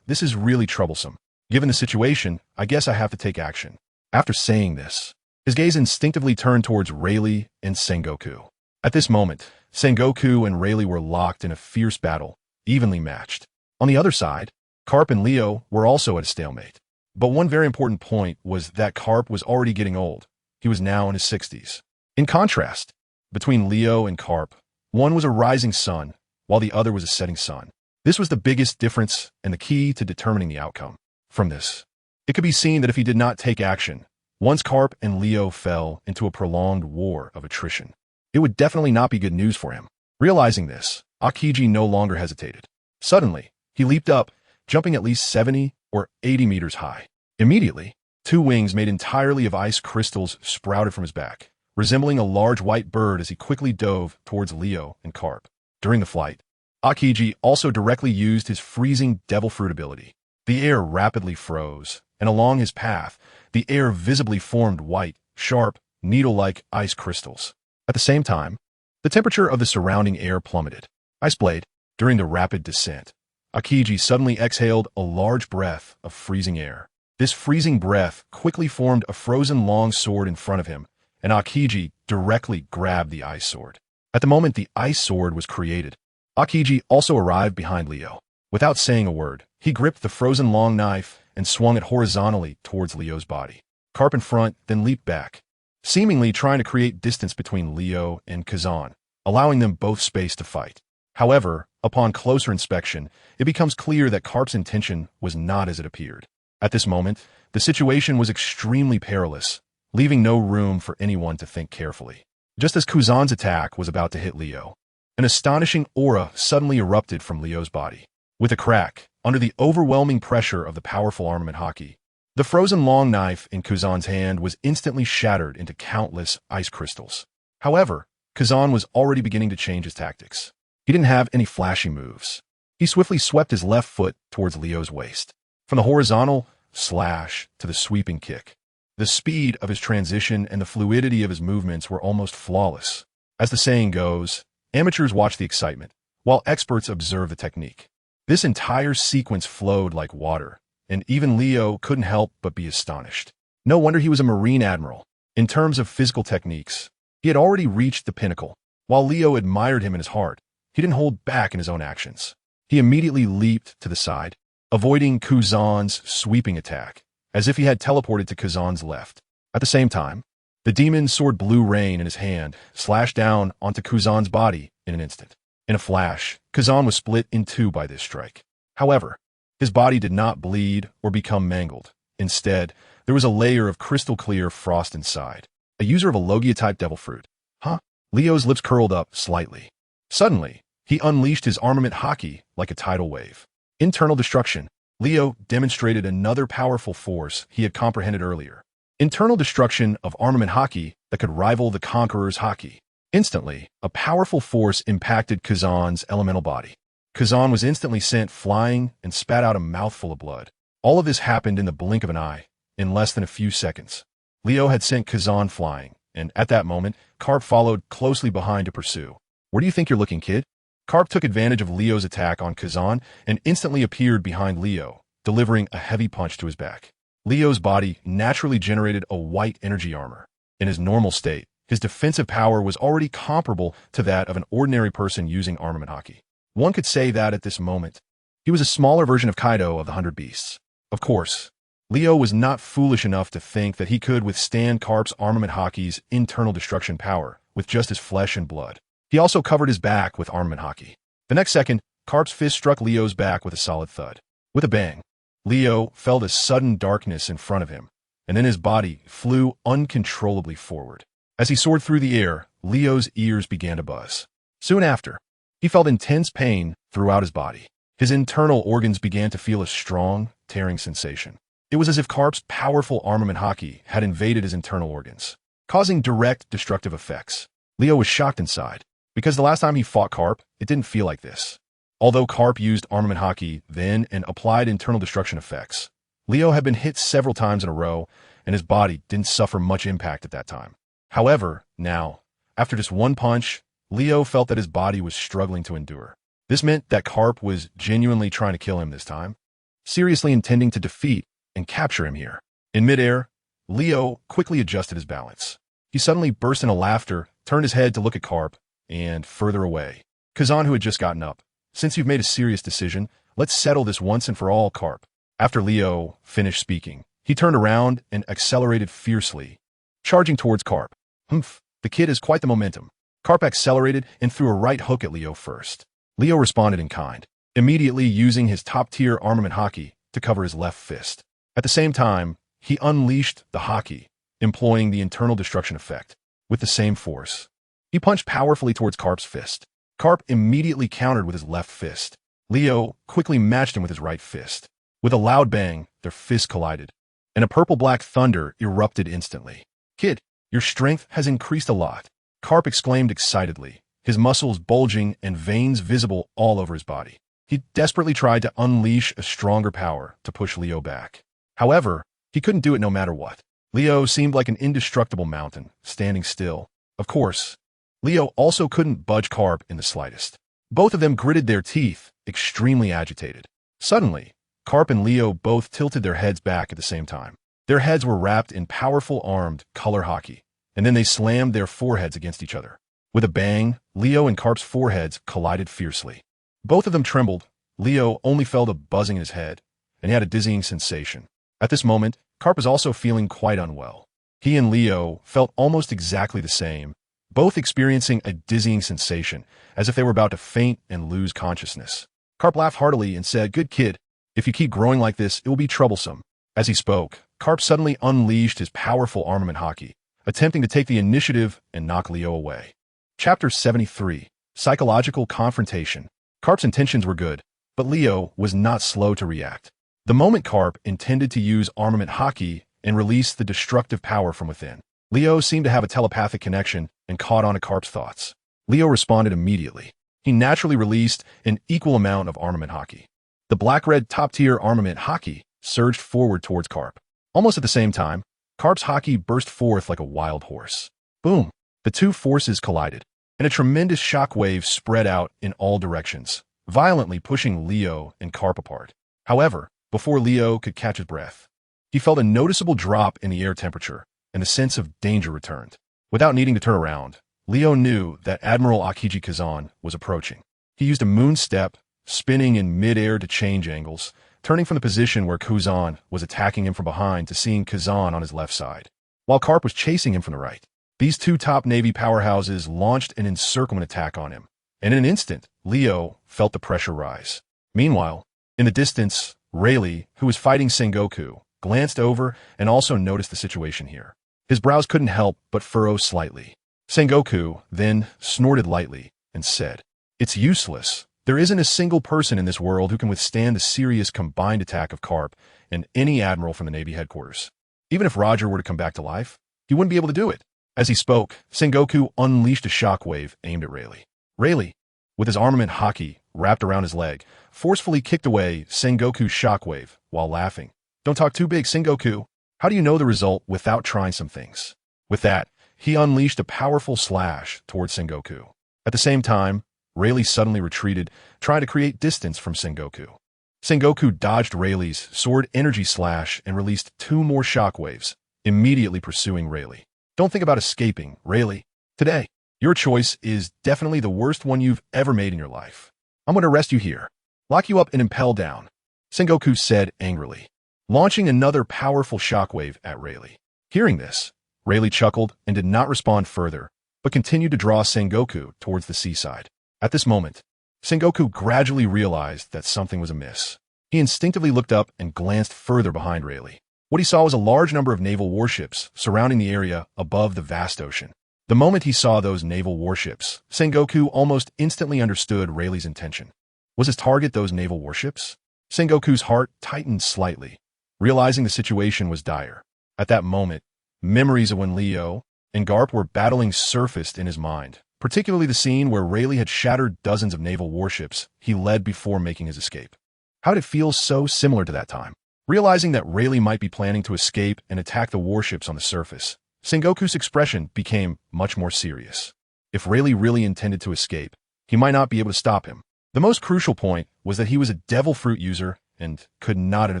This is really troublesome. Given the situation, I guess I have to take action. After saying this, his gaze instinctively turned towards Rayleigh and Sengoku. At this moment, Sengoku and Rayleigh were locked in a fierce battle, evenly matched. On the other side, Carp and Leo were also at a stalemate. But one very important point was that Carp was already getting old. He was now in his 60s. In contrast, between Leo and Carp, one was a rising sun, while the other was a setting sun. This was the biggest difference and the key to determining the outcome. From this, it could be seen that if he did not take action, once Carp and Leo fell into a prolonged war of attrition, it would definitely not be good news for him. Realizing this, Akiji no longer hesitated. Suddenly, he leaped up, jumping at least 70 or 80 meters high. Immediately, two wings made entirely of ice crystals sprouted from his back, resembling a large white bird as he quickly dove towards Leo and Carp. During the flight, Akiji also directly used his freezing devil fruit ability. The air rapidly froze, and along his path, the air visibly formed white, sharp, needle-like ice crystals. At the same time, the temperature of the surrounding air plummeted. Ice Blade, during the rapid descent, Akiji suddenly exhaled a large breath of freezing air. This freezing breath quickly formed a frozen long sword in front of him, and Akiji directly grabbed the ice sword. At the moment the ice sword was created, Akiji also arrived behind Leo. Without saying a word, he gripped the frozen long knife and swung it horizontally towards Leo's body. Carp in front, then leaped back. seemingly trying to create distance between Leo and Kazan, allowing them both space to fight. However, upon closer inspection, it becomes clear that Karp's intention was not as it appeared. At this moment, the situation was extremely perilous, leaving no room for anyone to think carefully. Just as Kazan's attack was about to hit Leo, an astonishing aura suddenly erupted from Leo's body. With a crack, under the overwhelming pressure of the powerful armament Haki, the frozen long knife in Kazan's hand was instantly shattered into countless ice crystals. However, Kazan was already beginning to change his tactics. He didn't have any flashy moves. He swiftly swept his left foot towards Leo's waist. From the horizontal slash to the sweeping kick, the speed of his transition and the fluidity of his movements were almost flawless. As the saying goes, amateurs watch the excitement, while experts observe the technique. This entire sequence flowed like water, and even Leo couldn't help but be astonished. No wonder he was a Marine admiral. In terms of physical techniques, he had already reached the pinnacle. While Leo admired him in his heart, he didn't hold back in his own actions. He immediately leaped to the side, avoiding Kazan's sweeping attack, as if he had teleported to Kazan's left. At the same time, the demon sword Blue Rain in his hand slashed down onto Kazan's body in an instant. In a flash, Kazan was split in two by this strike. However, his body did not bleed or become mangled. Instead, there was a layer of crystal-clear frost inside. A user of a Logia-type devil fruit. Huh? Leo's lips curled up slightly. Suddenly, he unleashed his armament Haki like a tidal wave. Internal destruction. Leo demonstrated another powerful force he had comprehended earlier. Internal destruction of armament Haki that could rival the Conqueror's Haki. Instantly, a powerful force impacted Kazan's elemental body. Kazan was instantly sent flying and spat out a mouthful of blood. All of this happened in the blink of an eye, in less than a few seconds. Leo had sent Kazan flying, and at that moment, Karp followed closely behind to pursue. Where do you think you're looking, kid? Karp took advantage of Leo's attack on Kazan and instantly appeared behind Leo, delivering a heavy punch to his back. Leo's body naturally generated a white energy armor. In his normal state, his defensive power was already comparable to that of an ordinary person using armament Haki. One could say that at this moment, he was a smaller version of Kaido of the 100 Beasts. Of course, Leo was not foolish enough to think that he could withstand Karp's armament Haki's internal destruction power with just his flesh and blood. He also covered his back with armament Haki. The next second, Karp's fist struck Leo's back with a solid thud. With a bang, Leo felt a sudden darkness in front of him, and then his body flew uncontrollably forward. As he soared through the air, Leo's ears began to buzz. Soon after, he felt intense pain throughout his body. His internal organs began to feel a strong, tearing sensation. It was as if Karp's powerful armament Haki had invaded his internal organs, causing direct destructive effects. Leo was shocked inside, because the last time he fought Karp, it didn't feel like this. Although Karp used armament Haki then and applied internal destruction effects, Leo had been hit several times in a row, and his body didn't suffer much impact at that time. However, now, after just one punch, Leo felt that his body was struggling to endure. This meant that Karp was genuinely trying to kill him this time, seriously intending to defeat and capture him here. In midair, Leo quickly adjusted his balance. He suddenly burst into laughter, turned his head to look at Karp, and further away. Kazan, who had just gotten up. Since you've made a serious decision, let's settle this once and for all, Karp. After Leo finished speaking, he turned around and accelerated fiercely, charging towards Karp. Humph, the kid has quite the momentum. Karp accelerated and threw a right hook at Leo first. Leo responded in kind, immediately using his top-tier armament Haki to cover his left fist. At the same time, he unleashed the Haki, employing the internal destruction effect. With the same force, he punched powerfully towards Karp's fist. Karp immediately countered with his left fist. Leo quickly matched him with his right fist. With a loud bang, their fists collided, and a purple-black thunder erupted instantly. Kid, your strength has increased a lot, Karp exclaimed excitedly, his muscles bulging and veins visible all over his body. He desperately tried to unleash a stronger power to push Leo back. However, he couldn't do it no matter what. Leo seemed like an indestructible mountain, standing still. Of course, Leo also couldn't budge Karp in the slightest. Both of them gritted their teeth, extremely agitated. Suddenly, Karp and Leo both tilted their heads back at the same time. Their heads were wrapped in powerful armed color Haki, and then they slammed their foreheads against each other. With a bang, Leo and Karp's foreheads collided fiercely. Both of them trembled. Leo only felt a buzzing in his head, and he had a dizzying sensation. At this moment, Karp was also feeling quite unwell. He and Leo felt almost exactly the same, both experiencing a dizzying sensation, as if they were about to faint and lose consciousness. Carp laughed heartily and said, "Good kid, if you keep growing like this, it will be troublesome." As he spoke, Carp suddenly unleashed his powerful armament Haki, attempting to take the initiative and knock Leo away. Chapter 73. Psychological Confrontation. Carp's intentions were good, but Leo was not slow to react. The moment Carp intended to use armament Haki and release the destructive power from within, Leo seemed to have a telepathic connection and caught on to Carp's thoughts. Leo responded immediately. He naturally released an equal amount of armament Haki. The black-red top-tier armament Haki surged forward towards Carp. Almost at the same time, Carp's Haki burst forth like a wild horse. Boom! The two forces collided, and a tremendous shockwave spread out in all directions, violently pushing Leo and Carp apart. However, before Leo could catch his breath, he felt a noticeable drop in the air temperature, and the sense of danger returned. Without needing to turn around, Leo knew that Admiral RaikageFusion was approaching. He used a moon step, spinning in mid-air to change angles, turning from the position where Kuzan was attacking him from behind to seeing Kazan on his left side, while Carp was chasing him from the right. These two top Navy powerhouses launched an encirclement attack on him, and in an instant, Leo felt the pressure rise. Meanwhile, in the distance, Rayleigh, who was fighting Sengoku, glanced over and also noticed the situation here. His brows couldn't help but furrow slightly. Sengoku then snorted lightly and said, "It's useless. There isn't a single person in this world who can withstand the serious combined attack of Carp and any admiral from the Navy headquarters. Even if Roger were to come back to life, he wouldn't be able to do it." As he spoke, Sengoku unleashed a shockwave aimed at Rayleigh. Rayleigh, with his armament Haki wrapped around his leg, forcefully kicked away Sengoku's shockwave while laughing. "Don't talk too big, Sengoku. How do you know the result without trying some things?" With that, he unleashed a powerful slash towards Sengoku. At the same time, Rayleigh suddenly retreated, trying to create distance from Sengoku. Sengoku dodged Rayleigh's sword energy slash and released two more shockwaves, immediately pursuing Rayleigh. "Don't think about escaping, Rayleigh. Today, your choice is definitely the worst one you've ever made in your life. I'm going to arrest you here, lock you up in ImpelDown," Sengoku said angrily, launching another powerful shockwave at Rayleigh. Hearing this, Rayleigh chuckled and did not respond further, but continued to draw Sengoku towards the seaside. At this moment, Sengoku gradually realized that something was amiss. He instinctively looked up and glanced further behind Rayleigh. What he saw was a large number of naval warships surrounding the area above the vast ocean. The moment he saw those naval warships, Sengoku almost instantly understood Rayleigh's intention. Was his target those naval warships? Sengoku's heart tightened slightly, realizing the situation was dire. At that moment, memories of when Leo and Garp were battling surfaced in his mind, particularly the scene where Rayleigh had shattered dozens of naval warships he led before making his escape. How did it feel so similar to that time? Realizing that Rayleigh might be planning to escape and attack the warships on the surface, Sengoku's expression became much more serious. If Rayleigh really intended to escape, he might not be able to stop him. The most crucial point was that he was a devil fruit user and could not enter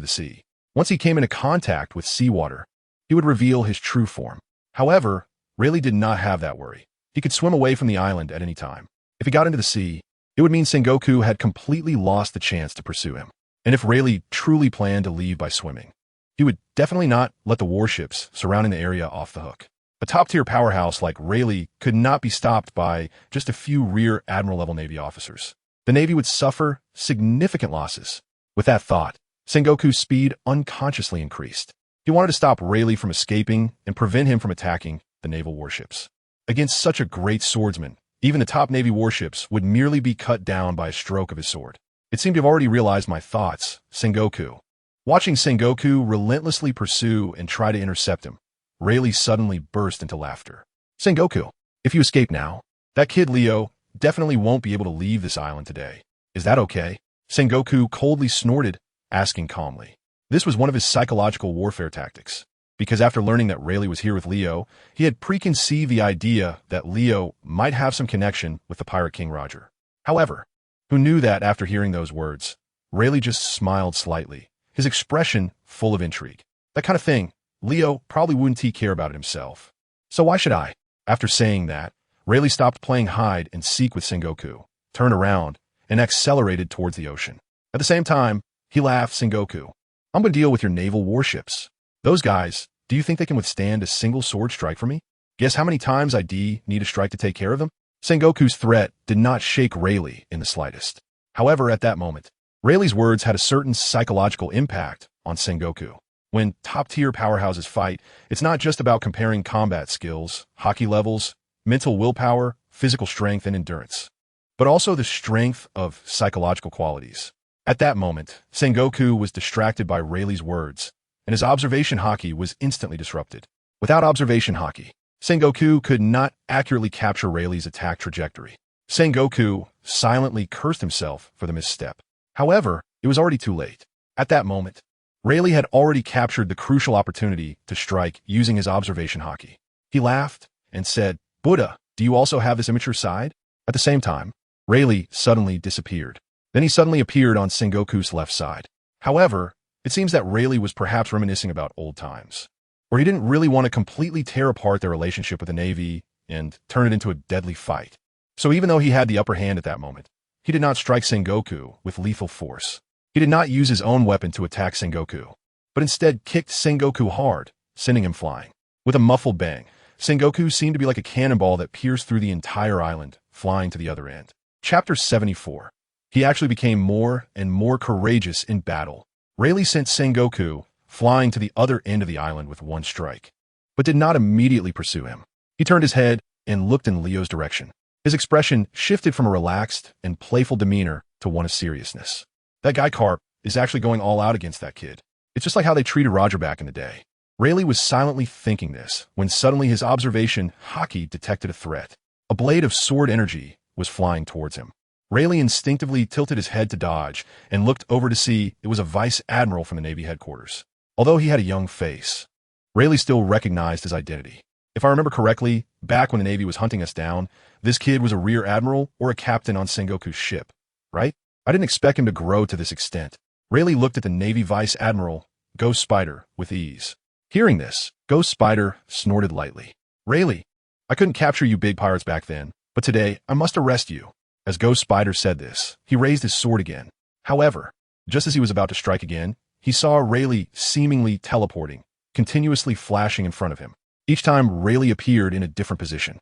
the sea. Once he came into contact with seawater, he would reveal his true form. However, Rayleigh did not have that worry. He could swim away from the island at any time. If he got into the sea, it would mean Sengoku had completely lost the chance to pursue him. And if Rayleigh truly planned to leave by swimming, he would definitely not let the warships surrounding the area off the hook. A top-tier powerhouse like Rayleigh could not be stopped by just a few rear admiral-level Navy officers. The Navy would suffer significant losses. With that thought, Sengoku's speed unconsciously increased. He wanted to stop Rayleigh from escaping and prevent him from attacking the naval warships. Against such a great swordsman, even the top Navy warships would merely be cut down by a stroke of his sword. It seemed to have already realized my thoughts, Sengoku. Watching Sengoku relentlessly pursue and try to intercept him, Rayleigh suddenly burst into laughter. "Sengoku, if you escape now, that kid Leo definitely won't be able to leave this island today. Is that okay?" Sengoku coldly snorted, asking calmly. This was one of his psychological warfare tactics, because after learning that Rayleigh was here with Leo, he had preconceived the idea that Leo might have some connection with the Pirate King Roger. However, who knew that after hearing those words, Rayleigh just smiled slightly, his expression full of intrigue. That kind of thing, Leo probably wouldn't care about it himself. So why should I? After saying that, Rayleigh stopped playing hide and seek with Sengoku, turned around, and accelerated towards the ocean. At the same time, he laughed. "Sengoku, I'm going to deal with your naval warships. Those guys Do you think they can withstand a single sword strike from me? Guess how many times I need to strike to take care of them? Sengoku's threat did not shake Rayleigh in the slightest. However, at that moment, Rayleigh's words had a certain psychological impact on Sengoku. When top-tier powerhouses fight, it's not just about comparing combat skills, Haki levels, mental willpower, physical strength, and endurance, but also the strength of psychological qualities. At that moment, Sengoku was distracted by Rayleigh's words, and his observation Haki was instantly disrupted. Without observation Haki, Sengoku could not accurately capture Rayleigh's attack trajectory. Sengoku silently cursed himself for the misstep. However, it was already too late. At that moment, Rayleigh had already captured the crucial opportunity to strike using his observation Haki. He laughed and said, "Buddha, do you also have this immature side?" At the same time, Rayleigh suddenly disappeared. Then he suddenly appeared on Sengoku's left side. However, it seems that Rayleigh was perhaps reminiscing about old times, where he didn't really want to completely tear apart their relationship with the Navy and turn it into a deadly fight. So even though he had the upper hand at that moment, he did not strike Sengoku with lethal force. He did not use his own weapon to attack Sengoku, but instead kicked Sengoku hard, sending him flying. With a muffled bang, Sengoku seemed to be like a cannonball that pierced through the entire island, flying to the other end. Chapter 74. He actually became more and more courageous in battle. Rayleigh sent Sengoku flying to the other end of the island with one strike, but did not immediately pursue him. He turned his head and looked in Leo's direction. His expression shifted from a relaxed and playful demeanor to one of seriousness. That guy Carp is actually going all out against that kid. It's just like how they treated Roger back in the day. Rayleigh was silently thinking this when suddenly his observation Haki detected a threat. A blade of sword energy was flying towards him. Rayleigh instinctively tilted his head to dodge and looked over to see it was a vice admiral from the Navy headquarters. Although he had a young face, Rayleigh still recognized his identity. If I remember correctly, back when the Navy was hunting us down, this kid was a rear admiral or a captain on Sengoku's ship, right? I didn't expect him to grow to this extent. Rayleigh looked at the Navy Vice Admiral, Ghost Spider, with ease. Hearing this, Ghost Spider snorted lightly. "Rayleigh, I couldn't capture you big pirates back then, but today I must arrest you." As Ghost Spider said this, he raised his sword again. However, just as he was about to strike again, he saw Rayleigh seemingly teleporting, continuously flashing in front of him. Each time Rayleigh appeared in a different position,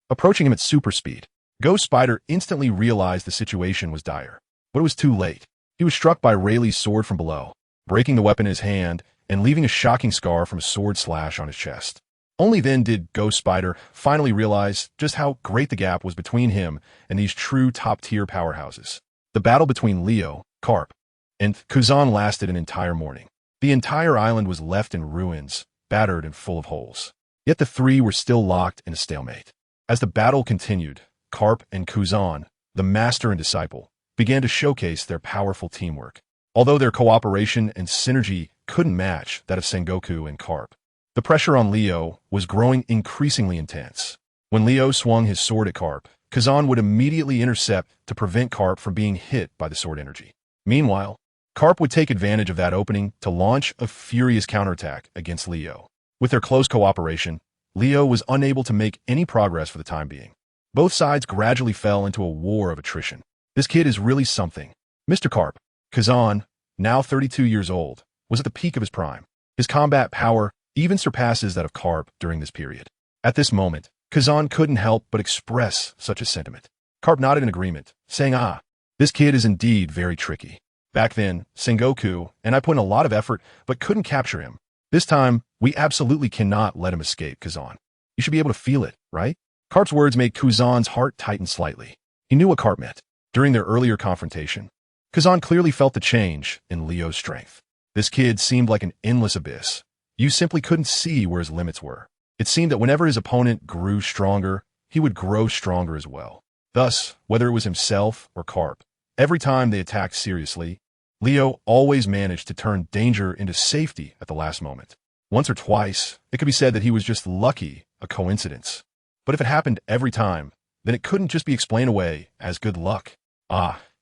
approaching him at super speed. Ghost Spider instantly realized the situation was dire. But it was too late. He was struck by Rayleigh's sword from below, breaking the weapon in his hand and leaving a shocking scar from a sword slash on his chest. Only then did Ghost Spider finally realize just how great the gap was between him and these true top-tier powerhouses. The battle between Leo, Carp, and Kuzan lasted an entire morning. The entire island was left in ruins, battered and full of holes. Yet the three were still locked in a stalemate. As the battle continued, Carp and Kuzan, the master and disciple, began to showcase their powerful teamwork. Although their cooperation and synergy couldn't match that of Sengoku and Carp, the pressure on Leo was growing increasingly intense. When Leo swung his sword at Carp, Kazan would immediately intercept to prevent Carp from being hit by the sword energy. Meanwhile, Carp would take advantage of that opening to launch a furious counterattack against Leo. With their close cooperation, Leo was unable to make any progress for the time being. Both sides gradually fell into a war of attrition. This kid is really something. Mr. Carp, Kazan, now 32 years old, was at the peak of his prime. His combat power even surpasses that of Carp during this period. At this moment, Kazan couldn't help but express such a sentiment. Carp nodded in agreement, saying, "This kid is indeed very tricky. Back then, Sengoku and I put in a lot of effort but couldn't capture him. This time, we absolutely cannot let him escape, Kazan. You should be able to feel it, right?" Carp's words made Kazan's heart tighten slightly. He knew what Carp meant. During their earlier confrontation, Kazan clearly felt the change in Leo's strength. This kid seemed like an endless abyss. You simply couldn't see where his limits were. It seemed that whenever his opponent grew stronger, he would grow stronger as well. Thus, whether it was himself or Carp, every time they attacked seriously, Leo always managed to turn danger into safety at the last moment. Once or twice, it could be said that he was just lucky, a coincidence. But if it happened every time, then it couldn't just be explained away as good luck.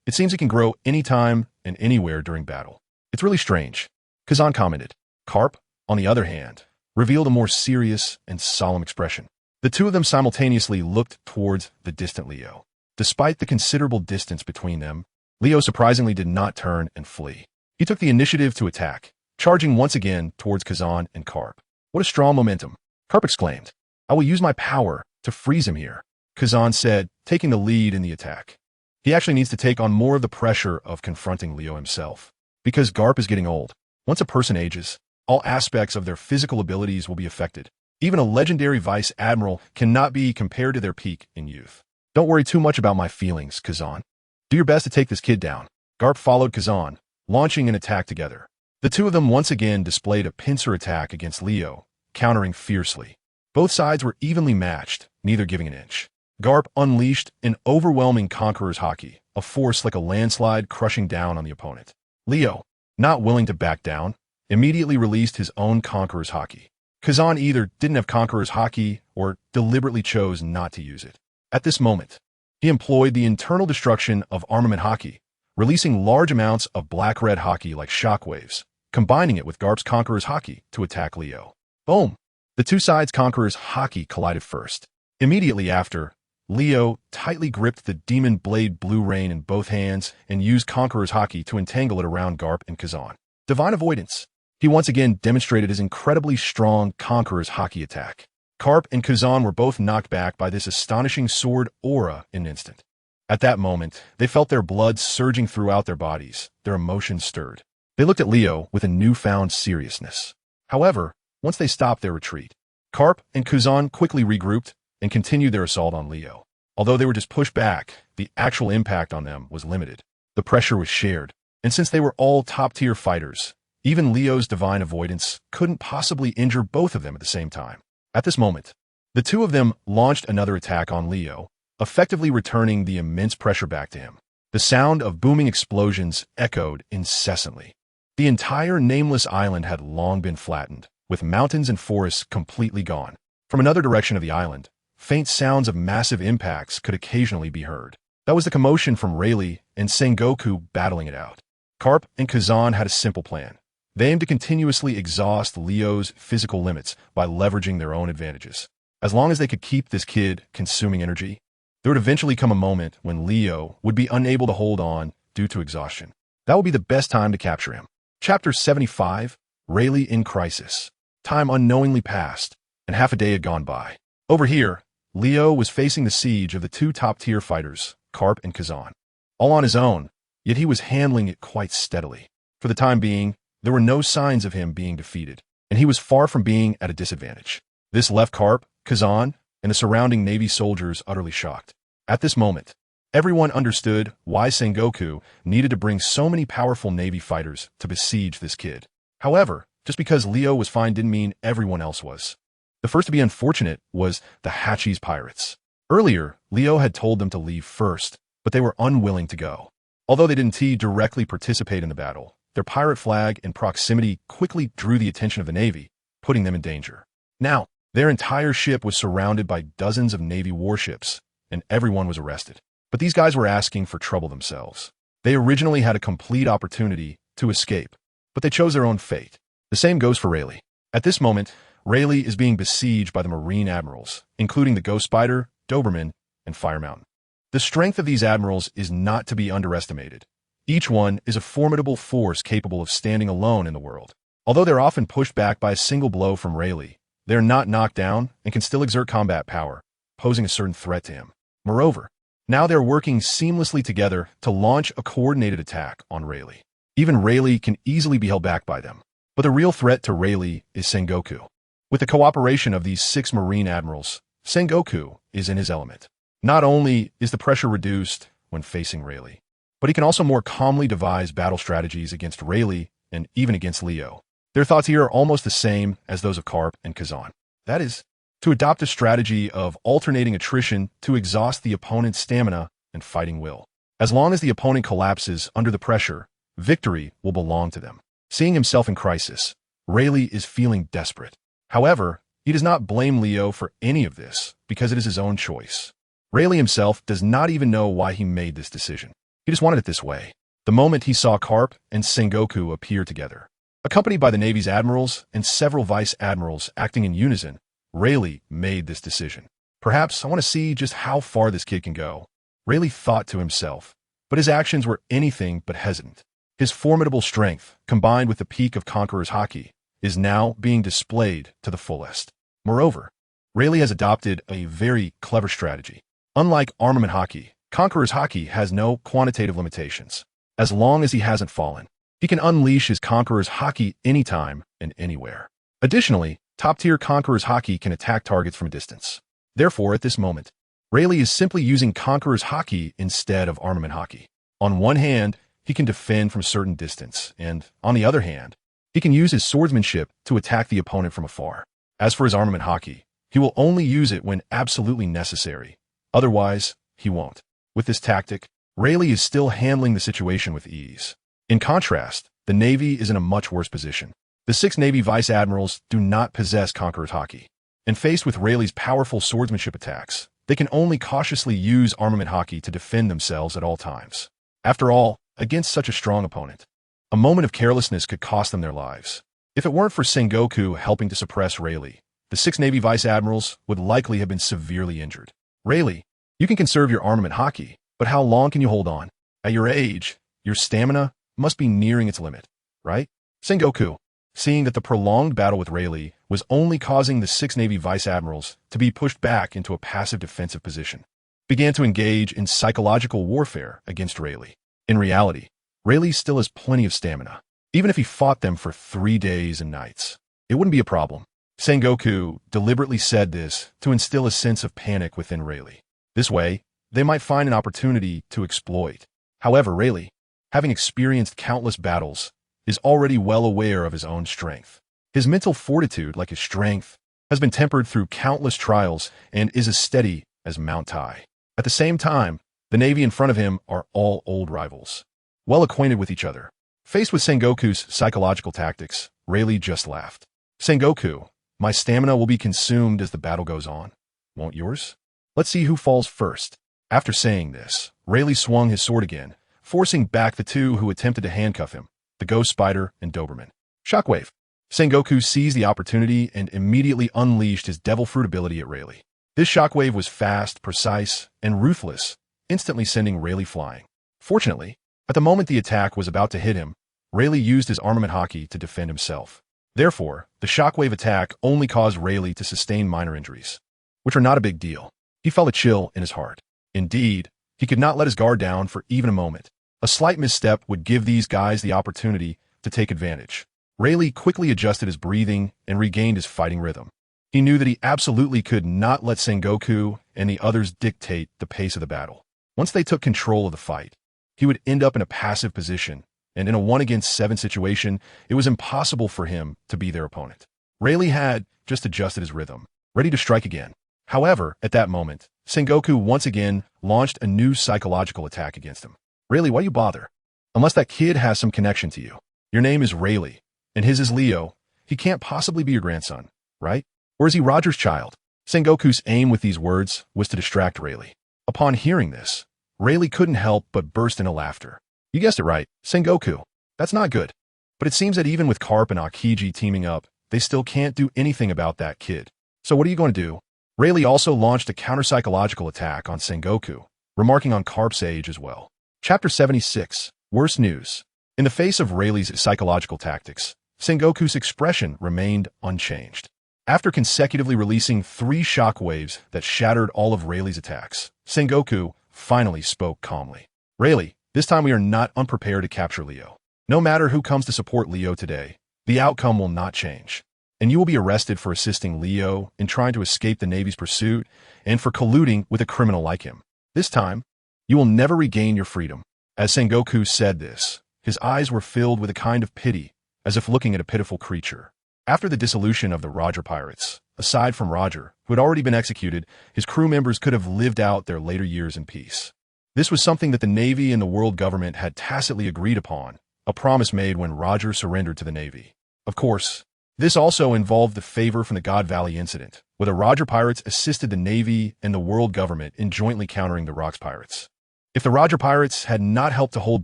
It seems it can grow anytime and anywhere during battle. It's really strange, Kazan commented. Carp, on the other hand, revealed a more serious and solemn expression. The two of them simultaneously looked towards the distant Leo. Despite the considerable distance between them, Leo surprisingly did not turn and flee. He took the initiative to attack, charging once again towards Kazan and Carp. What a strong momentum. Garp exclaimed. I will use my power to freeze him here, Kazan said, taking the lead in the attack. He actually needs to take on more of the pressure of confronting Leo himself. Because Garp is getting old. Once a person ages, all aspects of their physical abilities will be affected. Even a legendary vice admiral cannot be compared to their peak in youth. Don't worry too much about my feelings, Kazan. Do your best to take this kid down. Garp followed Kazan, launching an attack together. The two of them once again displayed a pincer attack against Leo, countering fiercely. Both sides were evenly matched, neither giving an inch. Garp unleashed an overwhelming Conqueror's Haki, a force like a landslide crushing down on the opponent. Leo, not willing to back down, immediately released his own Conqueror's Haki. Kazan either didn't have Conqueror's Haki or deliberately chose not to use it. At this moment, he employed the internal destruction of armament Haki, releasing large amounts of black-red Haki like shockwaves, combining it with Garp's Conqueror's Haki to attack Leo. Boom! The two sides' Conqueror's Haki collided first. Immediately after, Leo tightly gripped the Demon Blade Blue Rain in both hands and used Conqueror's Haki to entangle it around Garp and Kazan. Divine Avoidance. He once again demonstrated his incredibly strong Conqueror's Haki attack. Garp and Kazan were both knocked back by this astonishing sword aura in an instant. At that moment, they felt their blood surging throughout their bodies, their emotions stirred. They looked at Leo with a newfound seriousness. However, once they stopped their retreat, Garp and Kazan quickly regrouped and continued their assault on Leo. Although they were just pushed back, the actual impact on them was limited. The pressure was shared, and since they were all top-tier fighters, even Leo's divine avoidance couldn't possibly injure both of them at the same time. At this moment, the two of them launched another attack on Leo, effectively returning the immense pressure back to him. The sound of booming explosions echoed incessantly. The entire nameless island had long been flattened, with mountains and forests completely gone. From another direction of the island, faint sounds of massive impacts could occasionally be heard. That was the commotion from Rayleigh and Sengoku battling it out. Garp and Kazan had a simple plan. They aimed to continuously exhaust Leo's physical limits by leveraging their own advantages. As long as they could keep this kid consuming energy, there would eventually come a moment when Leo would be unable to hold on due to exhaustion. That would be the best time to capture him. Chapter 75, Rayleigh in Crisis. Time unknowingly passed, and half a day had gone by. Over here, Leo was facing the siege of the two top-tier fighters, Garp and Kazan. All on his own, yet he was handling it quite steadily. For the time being, there were no signs of him being defeated, and he was far from being at a disadvantage. This left Garp, Kazan, and the surrounding Navy soldiers utterly shocked. At this moment, everyone understood why Sengoku needed to bring so many powerful Navy fighters to besiege this kid. However, just because Leo was fine didn't mean everyone else was. The first to be unfortunate was the Hachi's pirates. Earlier, Leo had told them to leave first, but they were unwilling to go. Although they didn't directly participate in the battle, their pirate flag and proximity quickly drew the attention of the Navy, putting them in danger. Now, their entire ship was surrounded by dozens of Navy warships, and everyone was arrested. But these guys were asking for trouble themselves. They originally had a complete opportunity to escape, but they chose their own fate. The same goes for Rayleigh. At this moment, Rayleigh is being besieged by the Marine admirals, including the Ghost Spider, Doberman, and Fire Mountain. The strength of these admirals is not to be underestimated. Each one is a formidable force capable of standing alone in the world. Although they're often pushed back by a single blow from Rayleigh, they are not knocked down and can still exert combat power, posing a certain threat to him. Moreover, now they're working seamlessly together to launch a coordinated attack on Rayleigh. Even Rayleigh can easily be held back by them. But the real threat to Rayleigh is Sengoku. With the cooperation of these 6 Marine admirals, Sengoku is in his element. Not only is the pressure reduced when facing Rayleigh, but he can also more calmly devise battle strategies against Rayleigh and even against Leo. Their thoughts here are almost the same as those of Garp and Kazan. That is, to adopt a strategy of alternating attrition to exhaust the opponent's stamina and fighting will. As long as the opponent collapses under the pressure, victory will belong to them. Seeing himself in crisis, Rayleigh is feeling desperate. However, he does not blame Leo for any of this because it is his own choice. Rayleigh himself does not even know why he made this decision. He just wanted it this way. The moment he saw Garp and Sengoku appear together, accompanied by the Navy's admirals and several vice admirals acting in unison, Rayleigh made this decision. Perhaps I want to see just how far this kid can go. Rayleigh thought to himself, but his actions were anything but hesitant. His formidable strength, combined with the peak of Conqueror's Haki, is now being displayed to the fullest. Moreover, Rayleigh has adopted a very clever strategy. Unlike armament Haki, Conqueror's Haki has no quantitative limitations. As long as he hasn't fallen, he can unleash his Conqueror's Haki anytime and anywhere. Additionally, top-tier Conqueror's Haki can attack targets from a distance. Therefore, at this moment, Rayleigh is simply using Conqueror's Haki instead of armament Haki. On one hand, he can defend from a certain distance, and on the other hand, he can use his swordsmanship to attack the opponent from afar. As for his armament Haki, he will only use it when absolutely necessary. Otherwise, he won't. With this tactic, Rayleigh is still handling the situation with ease. In contrast, the Navy is in a much worse position. The 6 Navy Vice Admirals do not possess Conqueror's Haki, and faced with Rayleigh's powerful swordsmanship attacks, they can only cautiously use armament Haki to defend themselves at all times. After all, against such a strong opponent, a moment of carelessness could cost them their lives. If it weren't for Sengoku helping to suppress Rayleigh, the 6 Navy Vice Admirals would likely have been severely injured. Rayleigh, you can conserve your armament Haki, but how long can you hold on? At your age, your stamina must be nearing its limit, right? Sengoku, seeing that the prolonged battle with Rayleigh was only causing the 6 Navy Vice Admirals to be pushed back into a passive defensive position, began to engage in psychological warfare against Rayleigh. In reality, Rayleigh still has plenty of stamina. Even if he fought them for 3 days and nights, it wouldn't be a problem. Sengoku deliberately said this to instill a sense of panic within Rayleigh. This way, they might find an opportunity to exploit. However, Rayleigh, having experienced countless battles, is already well aware of his own strength. His mental fortitude, like his strength, has been tempered through countless trials and is as steady as Mount Tai. At the same time, the Navy in front of him are all old rivals, well acquainted with each other. Faced with Sengoku's psychological tactics, Rayleigh just laughed. Sengoku, my stamina will be consumed as the battle goes on. Won't yours? Let's see who falls first. After saying this, Rayleigh swung his sword again, forcing back the 2 who attempted to handcuff him, the Ghost Spider and Doberman. Shockwave. Sengoku seized the opportunity and immediately unleashed his Devil Fruit ability at Rayleigh. This shockwave was fast, precise, and ruthless, instantly sending Rayleigh flying. Fortunately, at the moment the attack was about to hit him, Rayleigh used his armament Haki to defend himself. Therefore, the shockwave attack only caused Rayleigh to sustain minor injuries, which are not a big deal. He felt a chill in his heart. Indeed, he could not let his guard down for even a moment. A slight misstep would give these guys the opportunity to take advantage. Rayleigh quickly adjusted his breathing and regained his fighting rhythm. He knew that he absolutely could not let Sengoku and the others dictate the pace of the battle. Once they took control of the fight, he would end up in a passive position, and in a 1-against-7 situation, it was impossible for him to be their opponent. Rayleigh had just adjusted his rhythm, ready to strike again. However, at that moment, Sengoku once again launched a new psychological attack against him. Rayleigh, why you bother? Unless that kid has some connection to you. Your name is Rayleigh, and his is Leo. He can't possibly be your grandson, right? Or is he Roger's child? Sengoku's aim with these words was to distract Rayleigh. Upon hearing this, Rayleigh couldn't help but burst into laughter. You guessed it right, Sengoku. That's not good. But it seems that even with Carp and Aokiji teaming up, they still can't do anything about that kid. So what are you going to do? Rayleigh also launched a counter-psychological attack on Sengoku, remarking on Carp's age as well. Chapter 76, Worst News. In the face of Rayleigh's psychological tactics, Sengoku's expression remained unchanged. After consecutively releasing 3 shockwaves that shattered all of Rayleigh's attacks, Sengoku finally spoke calmly. Rayleigh, this time we are not unprepared to capture Leo. No matter who comes to support Leo today, the outcome will not change. And you will be arrested for assisting Leo in trying to escape the Navy's pursuit and for colluding with a criminal like him. This time, you will never regain your freedom. As Sengoku said this, his eyes were filled with a kind of pity, as if looking at a pitiful creature. After the dissolution of the Roger pirates, aside from Roger, who had already been executed, his crew members could have lived out their later years in peace. This was something that the Navy and the world government had tacitly agreed upon, a promise made when Roger surrendered to the Navy. Of course, this also involved the favor from the God Valley incident, where the Roger pirates assisted the Navy and the world government in jointly countering the Rocks pirates. If the Roger pirates had not helped to hold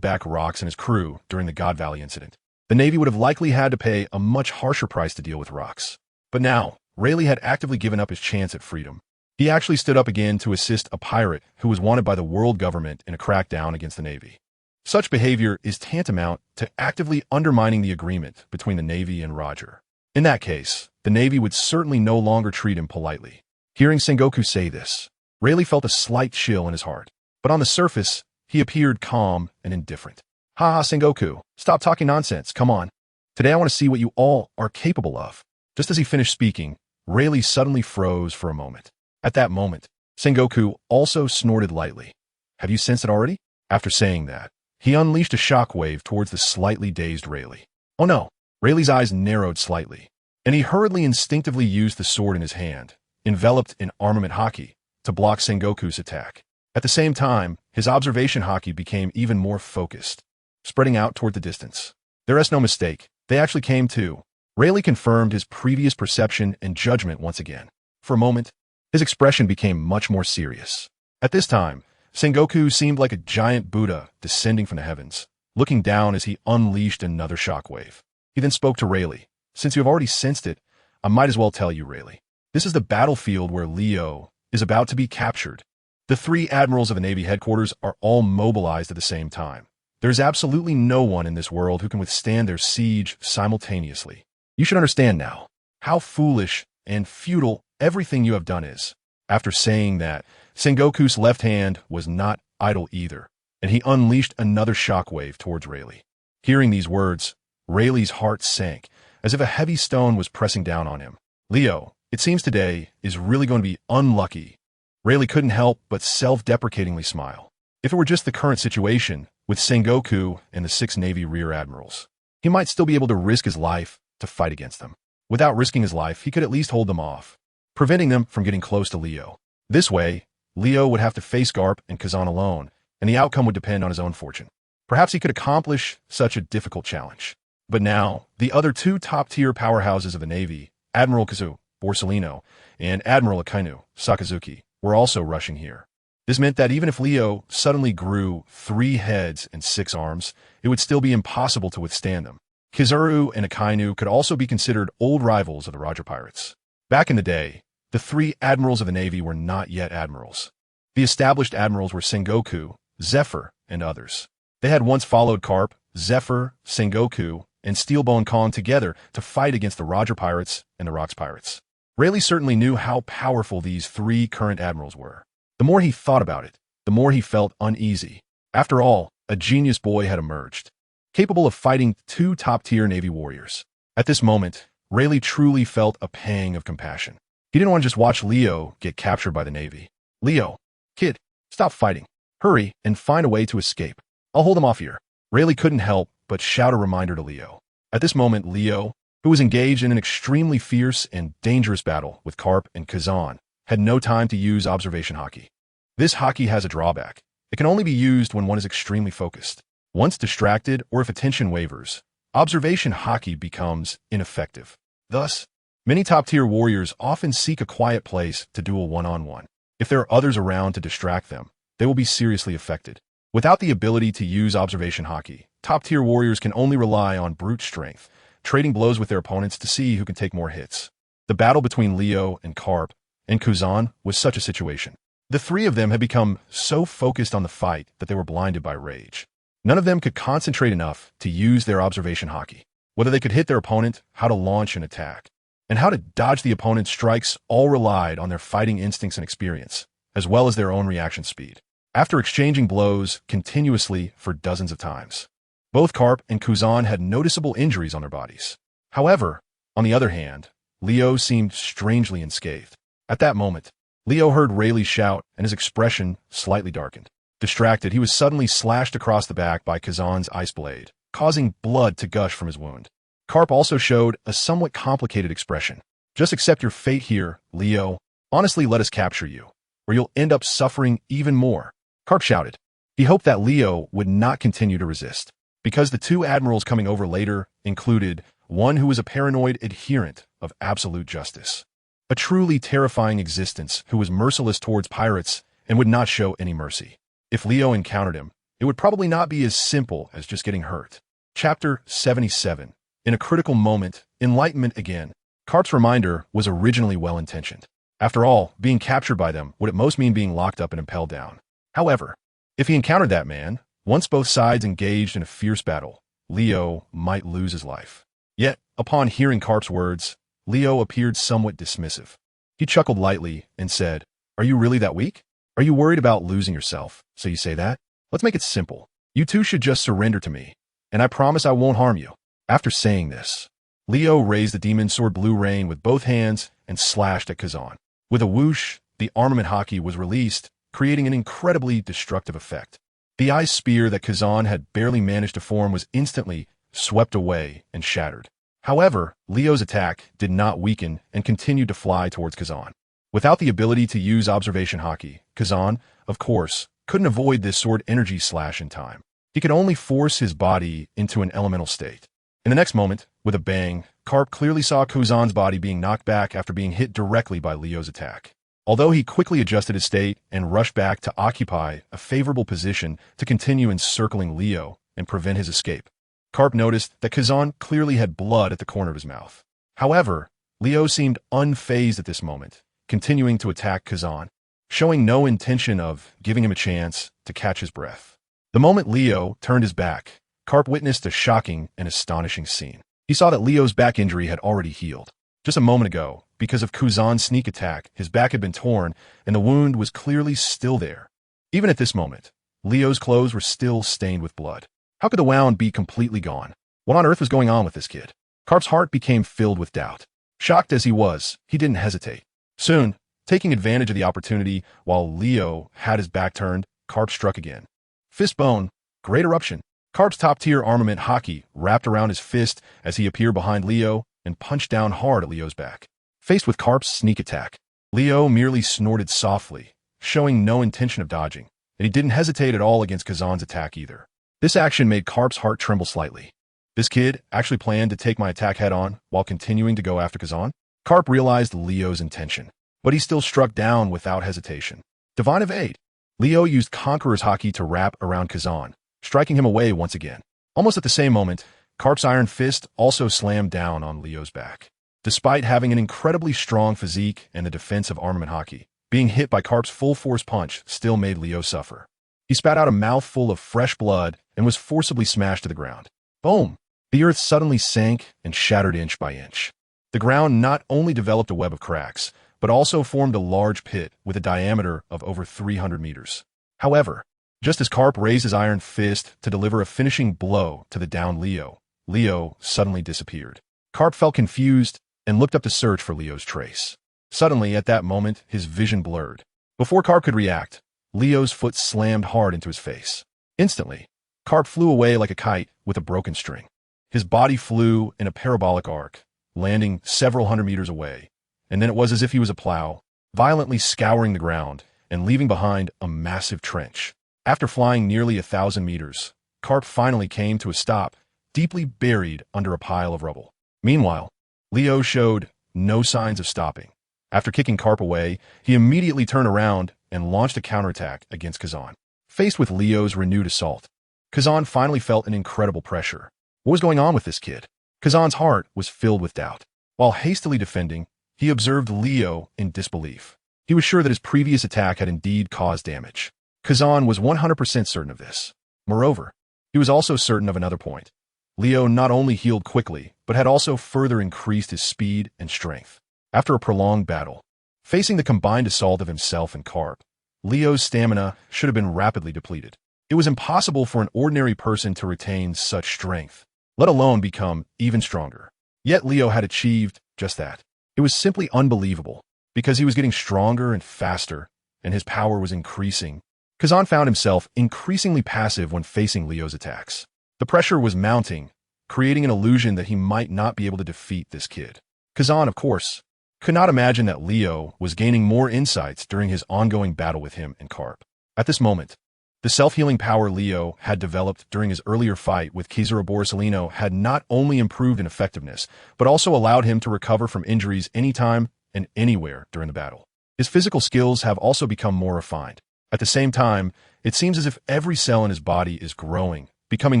back Rocks and his crew during the God Valley incident, the Navy would have likely had to pay a much harsher price to deal with Rocks. But now, Rayleigh had actively given up his chance at freedom. He actually stood up again to assist a pirate who was wanted by the world government in a crackdown against the Navy. Such behavior is tantamount to actively undermining the agreement between the Navy and Roger. In that case, the Navy would certainly no longer treat him politely. Hearing Sengoku say this, Rayleigh felt a slight chill in his heart, but on the surface, he appeared calm and indifferent. "Ha, Sengoku, stop talking nonsense, come on. Today I want to see what you all are capable of." Just as he finished speaking, Rayleigh suddenly froze for a moment. At that moment, Sengoku also snorted lightly. "Have you sensed it already?" After saying that, he unleashed a shockwave towards the slightly dazed Rayleigh. "Oh no!" Rayleigh's eyes narrowed slightly, and he hurriedly instinctively used the sword in his hand, enveloped in armament Haki, to block Sengoku's attack. At the same time, his observation Haki became even more focused, spreading out toward the distance. There is no mistake, they actually came too. Rayleigh confirmed his previous perception and judgment once again. For a moment, his expression became much more serious. At this time, Sengoku seemed like a giant Buddha descending from the heavens, looking down as he unleashed another shockwave. He then spoke to Rayleigh. "Since you have already sensed it, I might as well tell you, Rayleigh. This is the battlefield where Leo is about to be captured. The 3 admirals of the Navy headquarters are all mobilized at the same time. There's absolutely no one in this world who can withstand their siege simultaneously. You should understand now how foolish and futile everything you have done is." After saying that, Sengoku's left hand was not idle either, and he unleashed another shockwave towards Rayleigh. Hearing these words, Rayleigh's heart sank, as if a heavy stone was pressing down on him. "Leo, it seems today is really going to be unlucky." Rayleigh couldn't help but self-deprecatingly smile. If it were just the current situation, with Sengoku and the 6 Navy rear admirals, he might still be able to risk his life to fight against them. Without risking his life, he could at least hold them off, preventing them from getting close to Leo. This way, Leo would have to face Garp and Kazan alone, and the outcome would depend on his own fortune. Perhaps he could accomplish such a difficult challenge. But now, the other 2 top-tier powerhouses of the Navy, Admiral Kazu Borsellino and Admiral Akainu Sakazuki, were also rushing here. This meant that even if Leo suddenly grew 3 heads and 6 arms, it would still be impossible to withstand them. Kizaru and Akainu could also be considered old rivals of the Roger Pirates. Back in the day, the 3 admirals of the Navy were not yet admirals. The established admirals were Sengoku, Zephyr, and others. They had once followed Karp, Zephyr, Sengoku, and Steelbone Khan together to fight against the Roger Pirates and the Rocks Pirates. Rayleigh certainly knew how powerful these 3 current admirals were. The more he thought about it, the more he felt uneasy. After all, a genius boy had emerged, capable of fighting 2 top-tier Navy warriors. At this moment, Rayleigh truly felt a pang of compassion. He didn't want to just watch Leo get captured by the Navy. "Leo, kid, stop fighting. Hurry and find a way to escape. I'll hold him off here." Rayleigh couldn't help but shout a reminder to Leo. At this moment, Leo, who was engaged in an extremely fierce and dangerous battle with Karp and Kazan, had no time to use observation Haki. This Haki has a drawback. It can only be used when one is extremely focused. Once distracted or if attention wavers, observation Haki becomes ineffective. Thus, many top-tier warriors often seek a quiet place to duel one-on-one. If there are others around to distract them, they will be seriously affected. Without the ability to use observation Haki, top-tier warriors can only rely on brute strength, trading blows with their opponents to see who can take more hits. The battle between Leo and Karp and Kuzan was such a situation. The 3 of them had become so focused on the fight that they were blinded by rage. None of them could concentrate enough to use their observation Haki. Whether they could hit their opponent, how to launch an attack, and how to dodge the opponent's strikes all relied on their fighting instincts and experience, as well as their own reaction speed. After exchanging blows continuously for dozens of times, both Karp and Kuzan had noticeable injuries on their bodies. However, on the other hand, Leo seemed strangely unscathed. At that moment, Leo heard Rayleigh shout, and his expression slightly darkened. Distracted, he was suddenly slashed across the back by Kazan's ice blade, causing blood to gush from his wound. Karp also showed a somewhat complicated expression. "Just accept your fate here, Leo. Honestly, let us capture you, or you'll end up suffering even more." Karp shouted. He hoped that Leo would not continue to resist, because the 2 admirals coming over later included one who was a paranoid adherent of absolute justice, a truly terrifying existence who was merciless towards pirates and would not show any mercy. If Leo encountered him, it would probably not be as simple as just getting hurt. Chapter 77. In a critical moment, enlightenment again. Karp's reminder was originally well-intentioned. After all, being captured by them would at most mean being locked up and ImpelDown. However, if he encountered that man, once both sides engaged in a fierce battle, Leo might lose his life. Yet, upon hearing Karp's words, Leo appeared somewhat dismissive. He chuckled lightly and said, "Are you really that weak? Are you worried about losing yourself, so you say that? Let's make it simple. You two should just surrender to me, and I promise I won't harm you." After saying this, Leo raised the demon sword Blue Rain with both hands and slashed at Kazan. With a whoosh, the armament Haki was released, creating an incredibly destructive effect. The ice spear that Kazan had barely managed to form was instantly swept away and shattered. However, Leo's attack did not weaken and continued to fly towards Kazan. Without the ability to use observation Haki, Kazan, of course, couldn't avoid this sword energy slash in time. He could only force his body into an elemental state. In the next moment, with a bang, Karp clearly saw Kazan's body being knocked back after being hit directly by Leo's attack. Although he quickly adjusted his state and rushed back to occupy a favorable position to continue encircling Leo and prevent his escape, Karp noticed that Kazan clearly had blood at the corner of his mouth. However, Leo seemed unfazed at this moment, continuing to attack Kazan, showing no intention of giving him a chance to catch his breath. The moment Leo turned his back, Karp witnessed a shocking and astonishing scene. He saw that Leo's back injury had already healed. Just a moment ago, because of Kazan's sneak attack, his back had been torn, and the wound was clearly still there. Even at this moment, Leo's clothes were still stained with blood. How could the wound be completely gone? What on earth was going on with this kid? Karp's heart became filled with doubt. Shocked as he was, he didn't hesitate. Soon, taking advantage of the opportunity while Leo had his back turned, Karp struck again. Fistbone, Great Eruption. Karp's top-tier armament Haki wrapped around his fist as he appeared behind Leo and punched down hard at Leo's back. Faced with Karp's sneak attack, Leo merely snorted softly, showing no intention of dodging, and he didn't hesitate at all against Kazan's attack either. This action made Karp's heart tremble slightly. This kid actually planned to take my attack head-on while continuing to go after Kazan? Karp realized Leo's intention, but he still struck down without hesitation. Divine Evade. Leo used Conqueror's Haki to wrap around Kazan, striking him away once again. Almost at the same moment, Karp's iron fist also slammed down on Leo's back. Despite having an incredibly strong physique and the defense of armament Haki, being hit by Karp's full-force punch still made Leo suffer. He spat out a mouthful of fresh blood and was forcibly smashed to the ground. Boom! The earth suddenly sank and shattered inch by inch. The ground not only developed a web of cracks, but also formed a large pit with a diameter of over 300 meters. However, just as Karp raised his iron fist to deliver a finishing blow to the downed Leo, Leo suddenly disappeared. Karp felt confused and looked up to search for Leo's trace. Suddenly, at that moment, his vision blurred. Before Karp could react, Leo's foot slammed hard into his face. Instantly, Karp flew away like a kite with a broken string. His body flew in a parabolic arc, landing several hundred meters away, and then it was as if he was a plow, violently scouring the ground and leaving behind a massive trench. After flying nearly 1,000 meters, Karp finally came to a stop, deeply buried under a pile of rubble. Meanwhile, Leo showed no signs of stopping. After kicking Karp away, he immediately turned around and launched a counterattack against Kazan. Faced with Leo's renewed assault, Kazan finally felt an incredible pressure. What was going on with this kid? Kazan's heart was filled with doubt. While hastily defending, he observed Leo in disbelief. He was sure that his previous attack had indeed caused damage. Kazan was 100% certain of this. Moreover, he was also certain of another point. Leo not only healed quickly, but had also further increased his speed and strength. After a prolonged battle, facing the combined assault of himself and Karp, Leo's stamina should have been rapidly depleted. It was impossible for an ordinary person to retain such strength, let alone become even stronger. Yet Leo had achieved just that. It was simply unbelievable, because he was getting stronger and faster, and his power was increasing. Kazan found himself increasingly passive when facing Leo's attacks. The pressure was mounting, creating an illusion that he might not be able to defeat this kid. Kazan, of course, could not imagine that Leo was gaining more insights during his ongoing battle with him and Karp. At this moment, the self-healing power Leo had developed during his earlier fight with Kizaru Borsalino had not only improved in effectiveness, but also allowed him to recover from injuries anytime and anywhere during the battle. His physical skills have also become more refined. At the same time, it seems as if every cell in his body is growing, becoming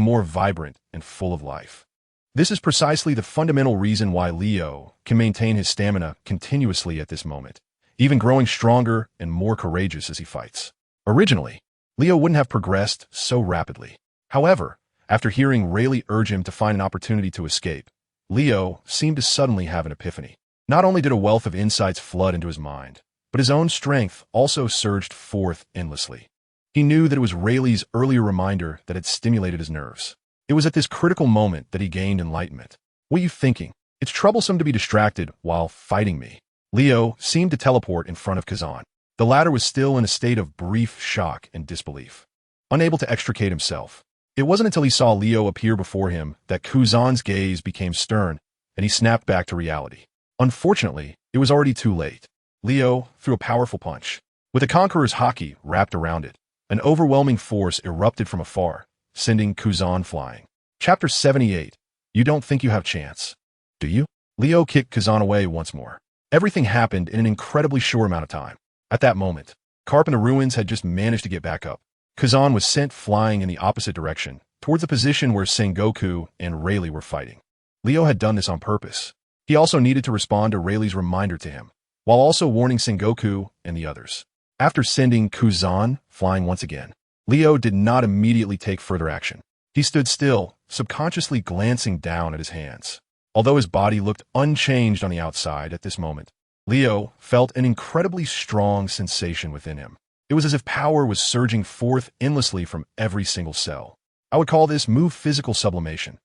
more vibrant and full of life. This is precisely the fundamental reason why Leo can maintain his stamina continuously at this moment, even growing stronger and more courageous as he fights. Originally, Leo wouldn't have progressed so rapidly. However, after hearing Rayleigh urge him to find an opportunity to escape, Leo seemed to suddenly have an epiphany. Not only did a wealth of insights flood into his mind, but his own strength also surged forth endlessly. He knew that it was Rayleigh's earlier reminder that had stimulated his nerves. It was at this critical moment that he gained enlightenment. "What are you thinking? It's troublesome to be distracted while fighting me." Leo seemed to teleport in front of Kazan. The latter was still in a state of brief shock and disbelief, unable to extricate himself. It wasn't until he saw Leo appear before him that Kazan's gaze became stern, and he snapped back to reality. Unfortunately, it was already too late. Leo threw a powerful punch. With the Conqueror's Haki wrapped around it, an overwhelming force erupted from afar, sending Kazan flying. Chapter 78. You don't think you have chance, do you? Leo kicked Kazan away once more. Everything happened in an incredibly short amount of time. At that moment, Carp in the ruins had just managed to get back up. Kazan was sent flying in the opposite direction, towards the position where Sengoku and Rayleigh were fighting. Leo had done this on purpose. He also needed to respond to Rayleigh's reminder to him, while also warning Sengoku and the others. After sending Kazan flying once again, Leo did not immediately take further action. He stood still, subconsciously glancing down at his hands. Although his body looked unchanged on the outside at this moment, Leo felt an incredibly strong sensation within him. It was as if power was surging forth endlessly from every single cell. I would call this move physical sublimation.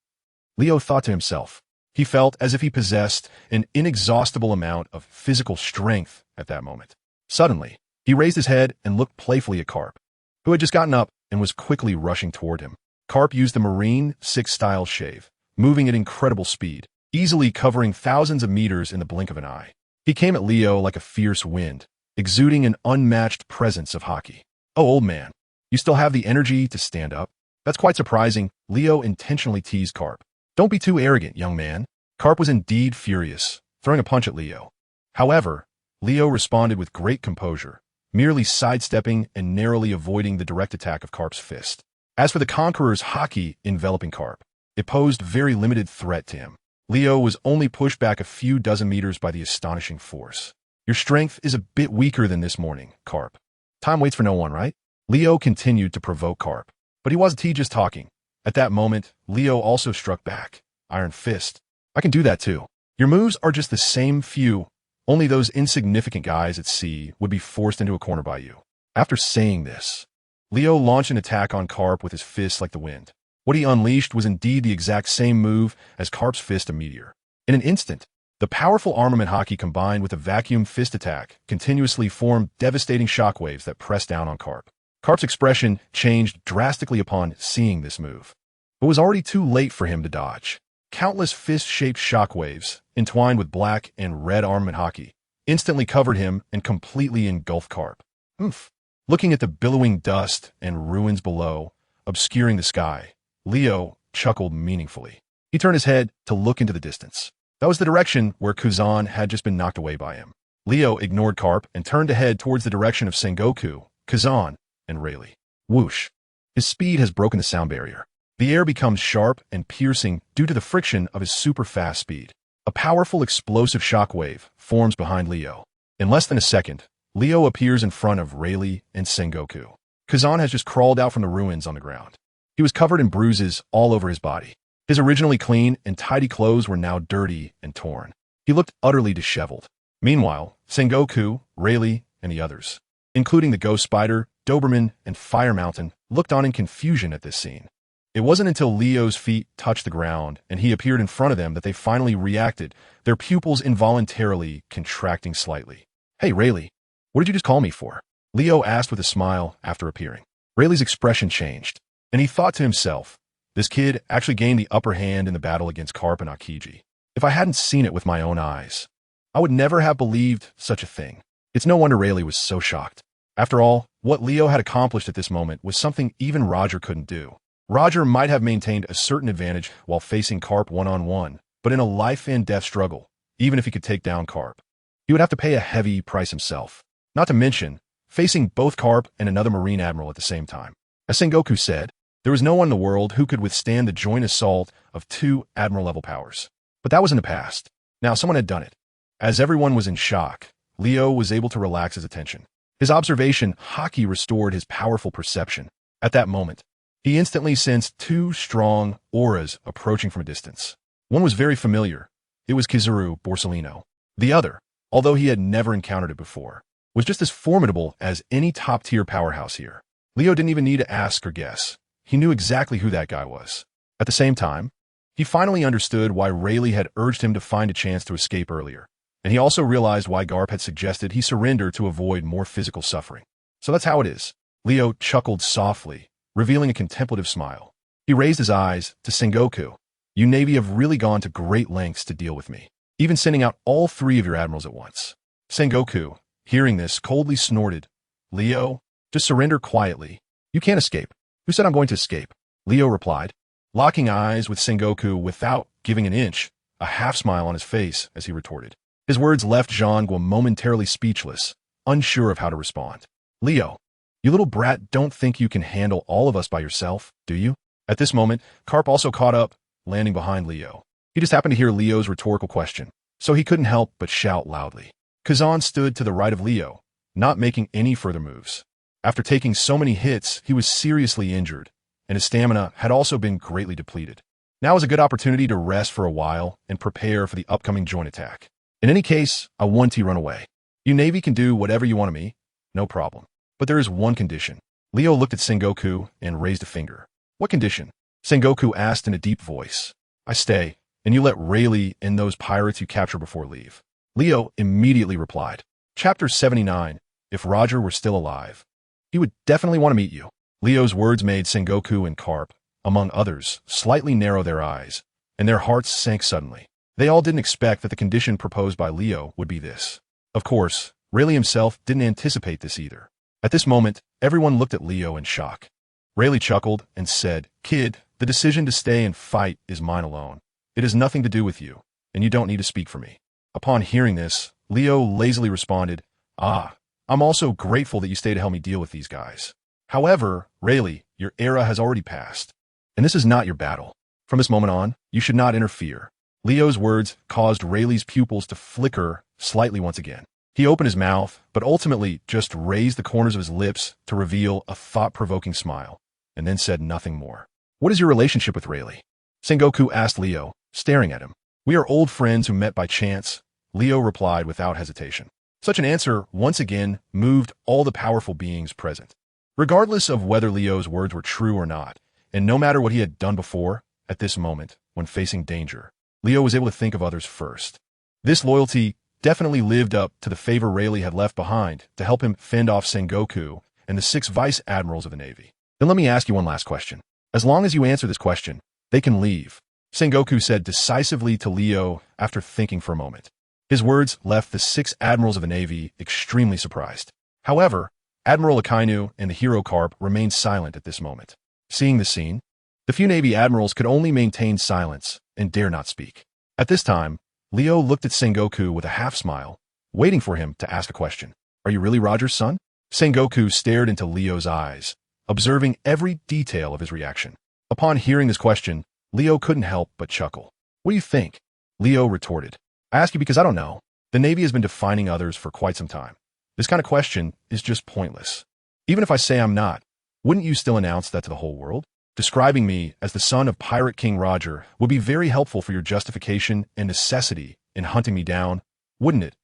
Leo thought to himself. He felt as if he possessed an inexhaustible amount of physical strength at that moment. Suddenly, he raised his head and looked playfully at Carp, who had just gotten up and was quickly rushing toward him. Carp used the Marine 6-style shave, moving at incredible speed, easily covering thousands of meters in the blink of an eye. He came at Leo like a fierce wind, exuding an unmatched presence of Haki. "Oh, old man, you still have the energy to stand up?" "That's quite surprising," Leo intentionally teased Carp. "Don't be too arrogant, young man." Carp was indeed furious, throwing a punch at Leo. However, Leo responded with great composure, merely sidestepping and narrowly avoiding the direct attack of Carp's fist. As for the Conqueror's Haki enveloping Carp, it posed very limited threat to him. Leo was only pushed back a few dozen meters by the astonishing force. "Your strength is a bit weaker than this morning, Carp. Time waits for no one, right?" Leo continued to provoke Carp, but he wasn't just talking. At that moment, Leo also struck back. Iron Fist. "I can do that too. Your moves are just the same few. Only those insignificant guys at sea would be forced into a corner by you." After saying this, Leo launched an attack on Carp with his fists like the wind. What he unleashed was indeed the exact same move as Carp's fist, a meteor. In an instant, the powerful armament Haki combined with a vacuum fist attack continuously formed devastating shockwaves that pressed down on Carp. Carp's expression changed drastically upon seeing this move, but it was already too late for him to dodge. Countless fist-shaped shockwaves, entwined with black and red armament Haki, instantly covered him and completely engulfed Carp. Oomph. Looking at the billowing dust and ruins below, obscuring the sky, Leo chuckled meaningfully. He turned his head to look into the distance. That was the direction where Kazan had just been knocked away by him. Leo ignored Carp and turned to head towards the direction of Sengoku, Kazan, and Rayleigh. Whoosh. His speed has broken the sound barrier. The air becomes sharp and piercing due to the friction of his super-fast speed. A powerful explosive shockwave forms behind Leo. In less than a second, Leo appears in front of Rayleigh and Sengoku. Kazan has just crawled out from the ruins on the ground. He was covered in bruises all over his body. His originally clean and tidy clothes were now dirty and torn. He looked utterly disheveled. Meanwhile, Sengoku, Rayleigh, and the others, including the Ghost Spider, Doberman, and Fire Mountain, looked on in confusion at this scene. It wasn't until Leo's feet touched the ground and he appeared in front of them that they finally reacted, their pupils involuntarily contracting slightly. "Hey, Rayleigh, what did you just call me for?" Leo asked with a smile after appearing. Rayleigh's expression changed, and he thought to himself, this kid actually gained the upper hand in the battle against Carp and Akiji. If I hadn't seen it with my own eyes, I would never have believed such a thing. It's no wonder Rayleigh was so shocked. After all, what Leo had accomplished at this moment was something even Roger couldn't do. Roger might have maintained a certain advantage while facing Carp one-on-one, but in a life-and-death struggle, even if he could take down Carp, he would have to pay a heavy price himself. Not to mention, facing both Carp and another Marine Admiral at the same time. As Sengoku said, there was no one in the world who could withstand the joint assault of two Admiral-level powers. But that was in the past. Now someone had done it. As everyone was in shock, Leo was able to relax his attention. His observation, Haki, restored his powerful perception. At that moment, he instantly sensed two strong auras approaching from a distance. One was very familiar. It was Kizaru Borsellino. The other, although he had never encountered it before, was just as formidable as any top-tier powerhouse here. Leo didn't even need to ask or guess. He knew exactly who that guy was. At the same time, he finally understood why Rayleigh had urged him to find a chance to escape earlier, and he also realized why Garp had suggested he surrender to avoid more physical suffering. So that's how it is. Leo chuckled softly, revealing a contemplative smile. He raised his eyes to Sengoku. You Navy have really gone to great lengths to deal with me, even sending out all 3 of your admirals at once. Sengoku, hearing this, coldly snorted. Leo, just surrender quietly. You can't escape. Who said I'm going to escape? Leo replied, locking eyes with Sengoku without giving an inch, a half-smile on his face as he retorted. His words left Zhangguo momentarily speechless, unsure of how to respond. Leo, you little brat don't think you can handle all of us by yourself, do you? At this moment, Karp also caught up, landing behind Leo. He just happened to hear Leo's rhetorical question, so he couldn't help but shout loudly. Kazan stood to the right of Leo, not making any further moves. After taking so many hits, he was seriously injured, and his stamina had also been greatly depleted. Now is a good opportunity to rest for a while and prepare for the upcoming joint attack. In any case, I want to run away. You Navy can do whatever you want of me, no problem. But there is one condition. Leo looked at Sengoku and raised a finger. What condition? Sengoku asked in a deep voice. I stay, and you let Rayleigh and those pirates you capture before leave. Leo immediately replied. Chapter 79. If Roger were still alive, he would definitely want to meet you. Leo's words made Sengoku and Karp, among others, slightly narrow their eyes, and their hearts sank suddenly. They all didn't expect that the condition proposed by Leo would be this. Of course, Rayleigh himself didn't anticipate this either. At this moment, everyone looked at Leo in shock. Rayleigh chuckled and said, Kid, the decision to stay and fight is mine alone. It has nothing to do with you, and you don't need to speak for me. Upon hearing this, Leo lazily responded, I'm also grateful that you stay to help me deal with these guys. However, Rayleigh, your era has already passed, and this is not your battle. From this moment on, you should not interfere. Leo's words caused Rayleigh's pupils to flicker slightly once again. He opened his mouth, but ultimately just raised the corners of his lips to reveal a thought-provoking smile, and then said nothing more. What is your relationship with Rayleigh? Sengoku asked Leo, staring at him. We are old friends who met by chance, Leo replied without hesitation. Such an answer once again moved all the powerful beings present. Regardless of whether Leo's words were true or not, and no matter what he had done before, at this moment, when facing danger, Leo was able to think of others first. This loyalty definitely lived up to the favor Rayleigh had left behind to help him fend off Sengoku and the 6 vice admirals of the Navy. Then let me ask you one last question. As long as you answer this question, they can leave, Sengoku said decisively to Leo after thinking for a moment. His words left the 6 admirals of the Navy extremely surprised. However, Admiral Akainu and the hero Karp remained silent at this moment. Seeing the scene, the few Navy admirals could only maintain silence and dare not speak. At this time, Leo looked at Sengoku with a half-smile, waiting for him to ask a question. Are you really Roger's son? Sengoku stared into Leo's eyes, observing every detail of his reaction. Upon hearing this question, Leo couldn't help but chuckle. What do you think? Leo retorted. I ask you because I don't know. The Navy has been defining others for quite some time. This kind of question is just pointless. Even if I say I'm not, wouldn't you still announce that to the whole world? Describing me as the son of Pirate King Roger would be very helpful for your justification and necessity in hunting me down, wouldn't it,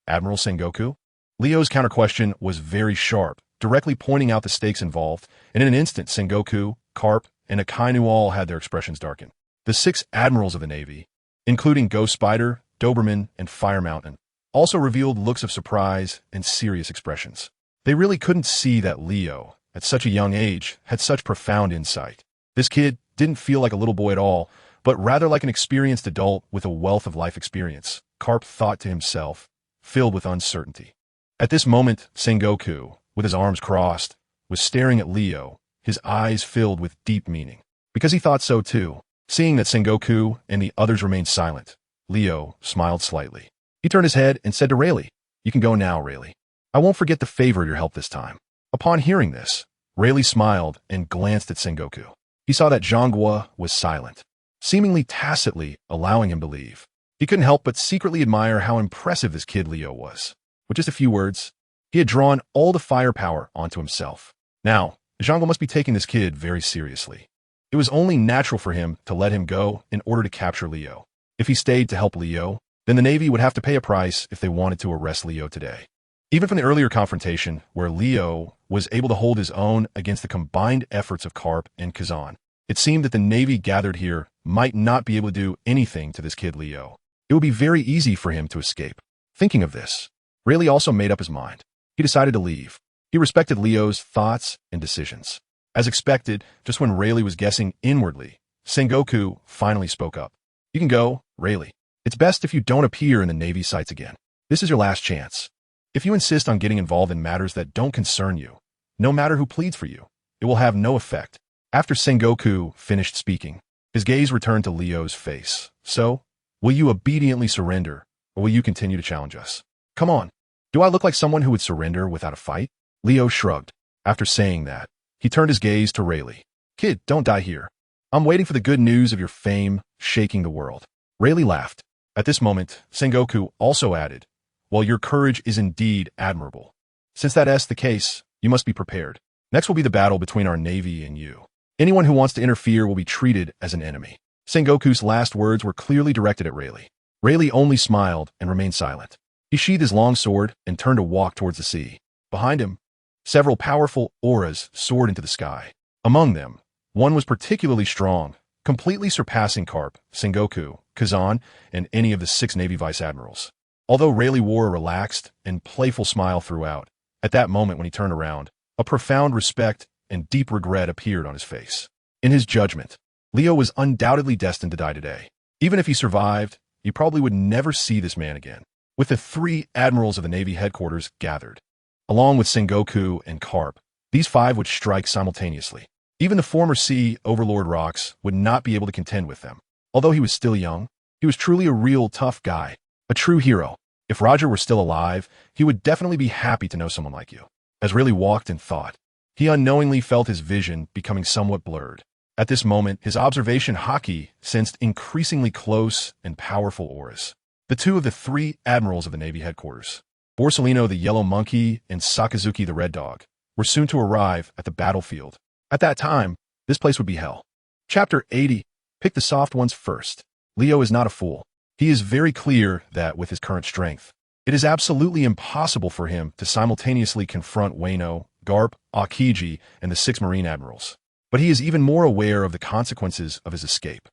Admiral Sengoku? Leo's counter-question was very sharp, directly pointing out the stakes involved, and in an instant Sengoku, Karp, and Akainu all had their expressions darken. The 6 admirals of the Navy, including Ghost Spider, Doberman, and Fire Mountain, also revealed looks of surprise and serious expressions. They really couldn't see that Leo, at such a young age, had such profound insight. This kid didn't feel like a little boy at all, but rather like an experienced adult with a wealth of life experience, Karp thought to himself, filled with uncertainty. At this moment, Sengoku, with his arms crossed, was staring at Leo, his eyes filled with deep meaning. Because he thought so too. Seeing that Sengoku and the others remained silent, Leo smiled slightly. He turned his head and said to Rayleigh, You can go now, Rayleigh. I won't forget the favor of your help this time. Upon hearing this, Rayleigh smiled and glanced at Sengoku. He saw that Zhangguo was silent, seemingly tacitly allowing him to leave. He couldn't help but secretly admire how impressive this kid Leo was. With just a few words, he had drawn all the firepower onto himself. Now, Zhangguo must be taking this kid very seriously. It was only natural for him to let him go in order to capture Leo. If he stayed to help Leo, then the Navy would have to pay a price if they wanted to arrest Leo today. Even from the earlier confrontation, where Leo was able to hold his own against the combined efforts of Karp and Kazan, it seemed that the Navy gathered here might not be able to do anything to this kid Leo. It would be very easy for him to escape. Thinking of this, Rayleigh also made up his mind. He decided to leave. He respected Leo's thoughts and decisions. As expected, just when Rayleigh was guessing inwardly, Sengoku finally spoke up. "You can go, Rayleigh. It's best if you don't appear in the Navy sights again. This is your last chance. If you insist on getting involved in matters that don't concern you, no matter who pleads for you, it will have no effect." After Sengoku finished speaking, his gaze returned to Leo's face. "So, will you obediently surrender, or will you continue to challenge us? Come on. Do I look like someone who would surrender without a fight?" Leo shrugged. After saying that, he turned his gaze to Rayleigh. "Kid, don't die here. I'm waiting for the good news of your fame shaking the world." Rayleigh laughed. At this moment, Sengoku also added, "Well, your courage is indeed admirable. Since that is the case, you must be prepared. Next will be the battle between our Navy and you. Anyone who wants to interfere will be treated as an enemy." Sengoku's last words were clearly directed at Rayleigh. Rayleigh only smiled and remained silent. He sheathed his long sword and turned to walk towards the sea. Behind him, several powerful auras soared into the sky. Among them, one was particularly strong, completely surpassing Karp, Sengoku, Kazan, and any of the 6 Navy Vice Admirals. Although Rayleigh wore a relaxed and playful smile throughout, at that moment when he turned around, a profound respect and deep regret appeared on his face. In his judgment, Leo was undoubtedly destined to die today. Even if he survived, he probably would never see this man again. With the 3 admirals of the Navy headquarters gathered, along with Sengoku and Karp, these 5 would strike simultaneously. Even the former Sea Overlord Rox would not be able to contend with them. Although he was still young, he was truly a real tough guy, a true hero. If Roger were still alive, he would definitely be happy to know someone like you. As Rayleigh walked and thought, he unknowingly felt his vision becoming somewhat blurred. At this moment, his observation Haki sensed increasingly close and powerful auras. The 2 of the 3 admirals of the Navy headquarters, Borsellino the Yellow Monkey and Sakazuki the Red Dog, were soon to arrive at the battlefield. At that time, this place would be hell. Chapter 80. Pick the soft ones first. Leo is not a fool. He is very clear that with his current strength, it is absolutely impossible for him to simultaneously confront Wano, Garp, Aokiji, and the 6 Marine Admirals. But he is even more aware of the consequences of his escape.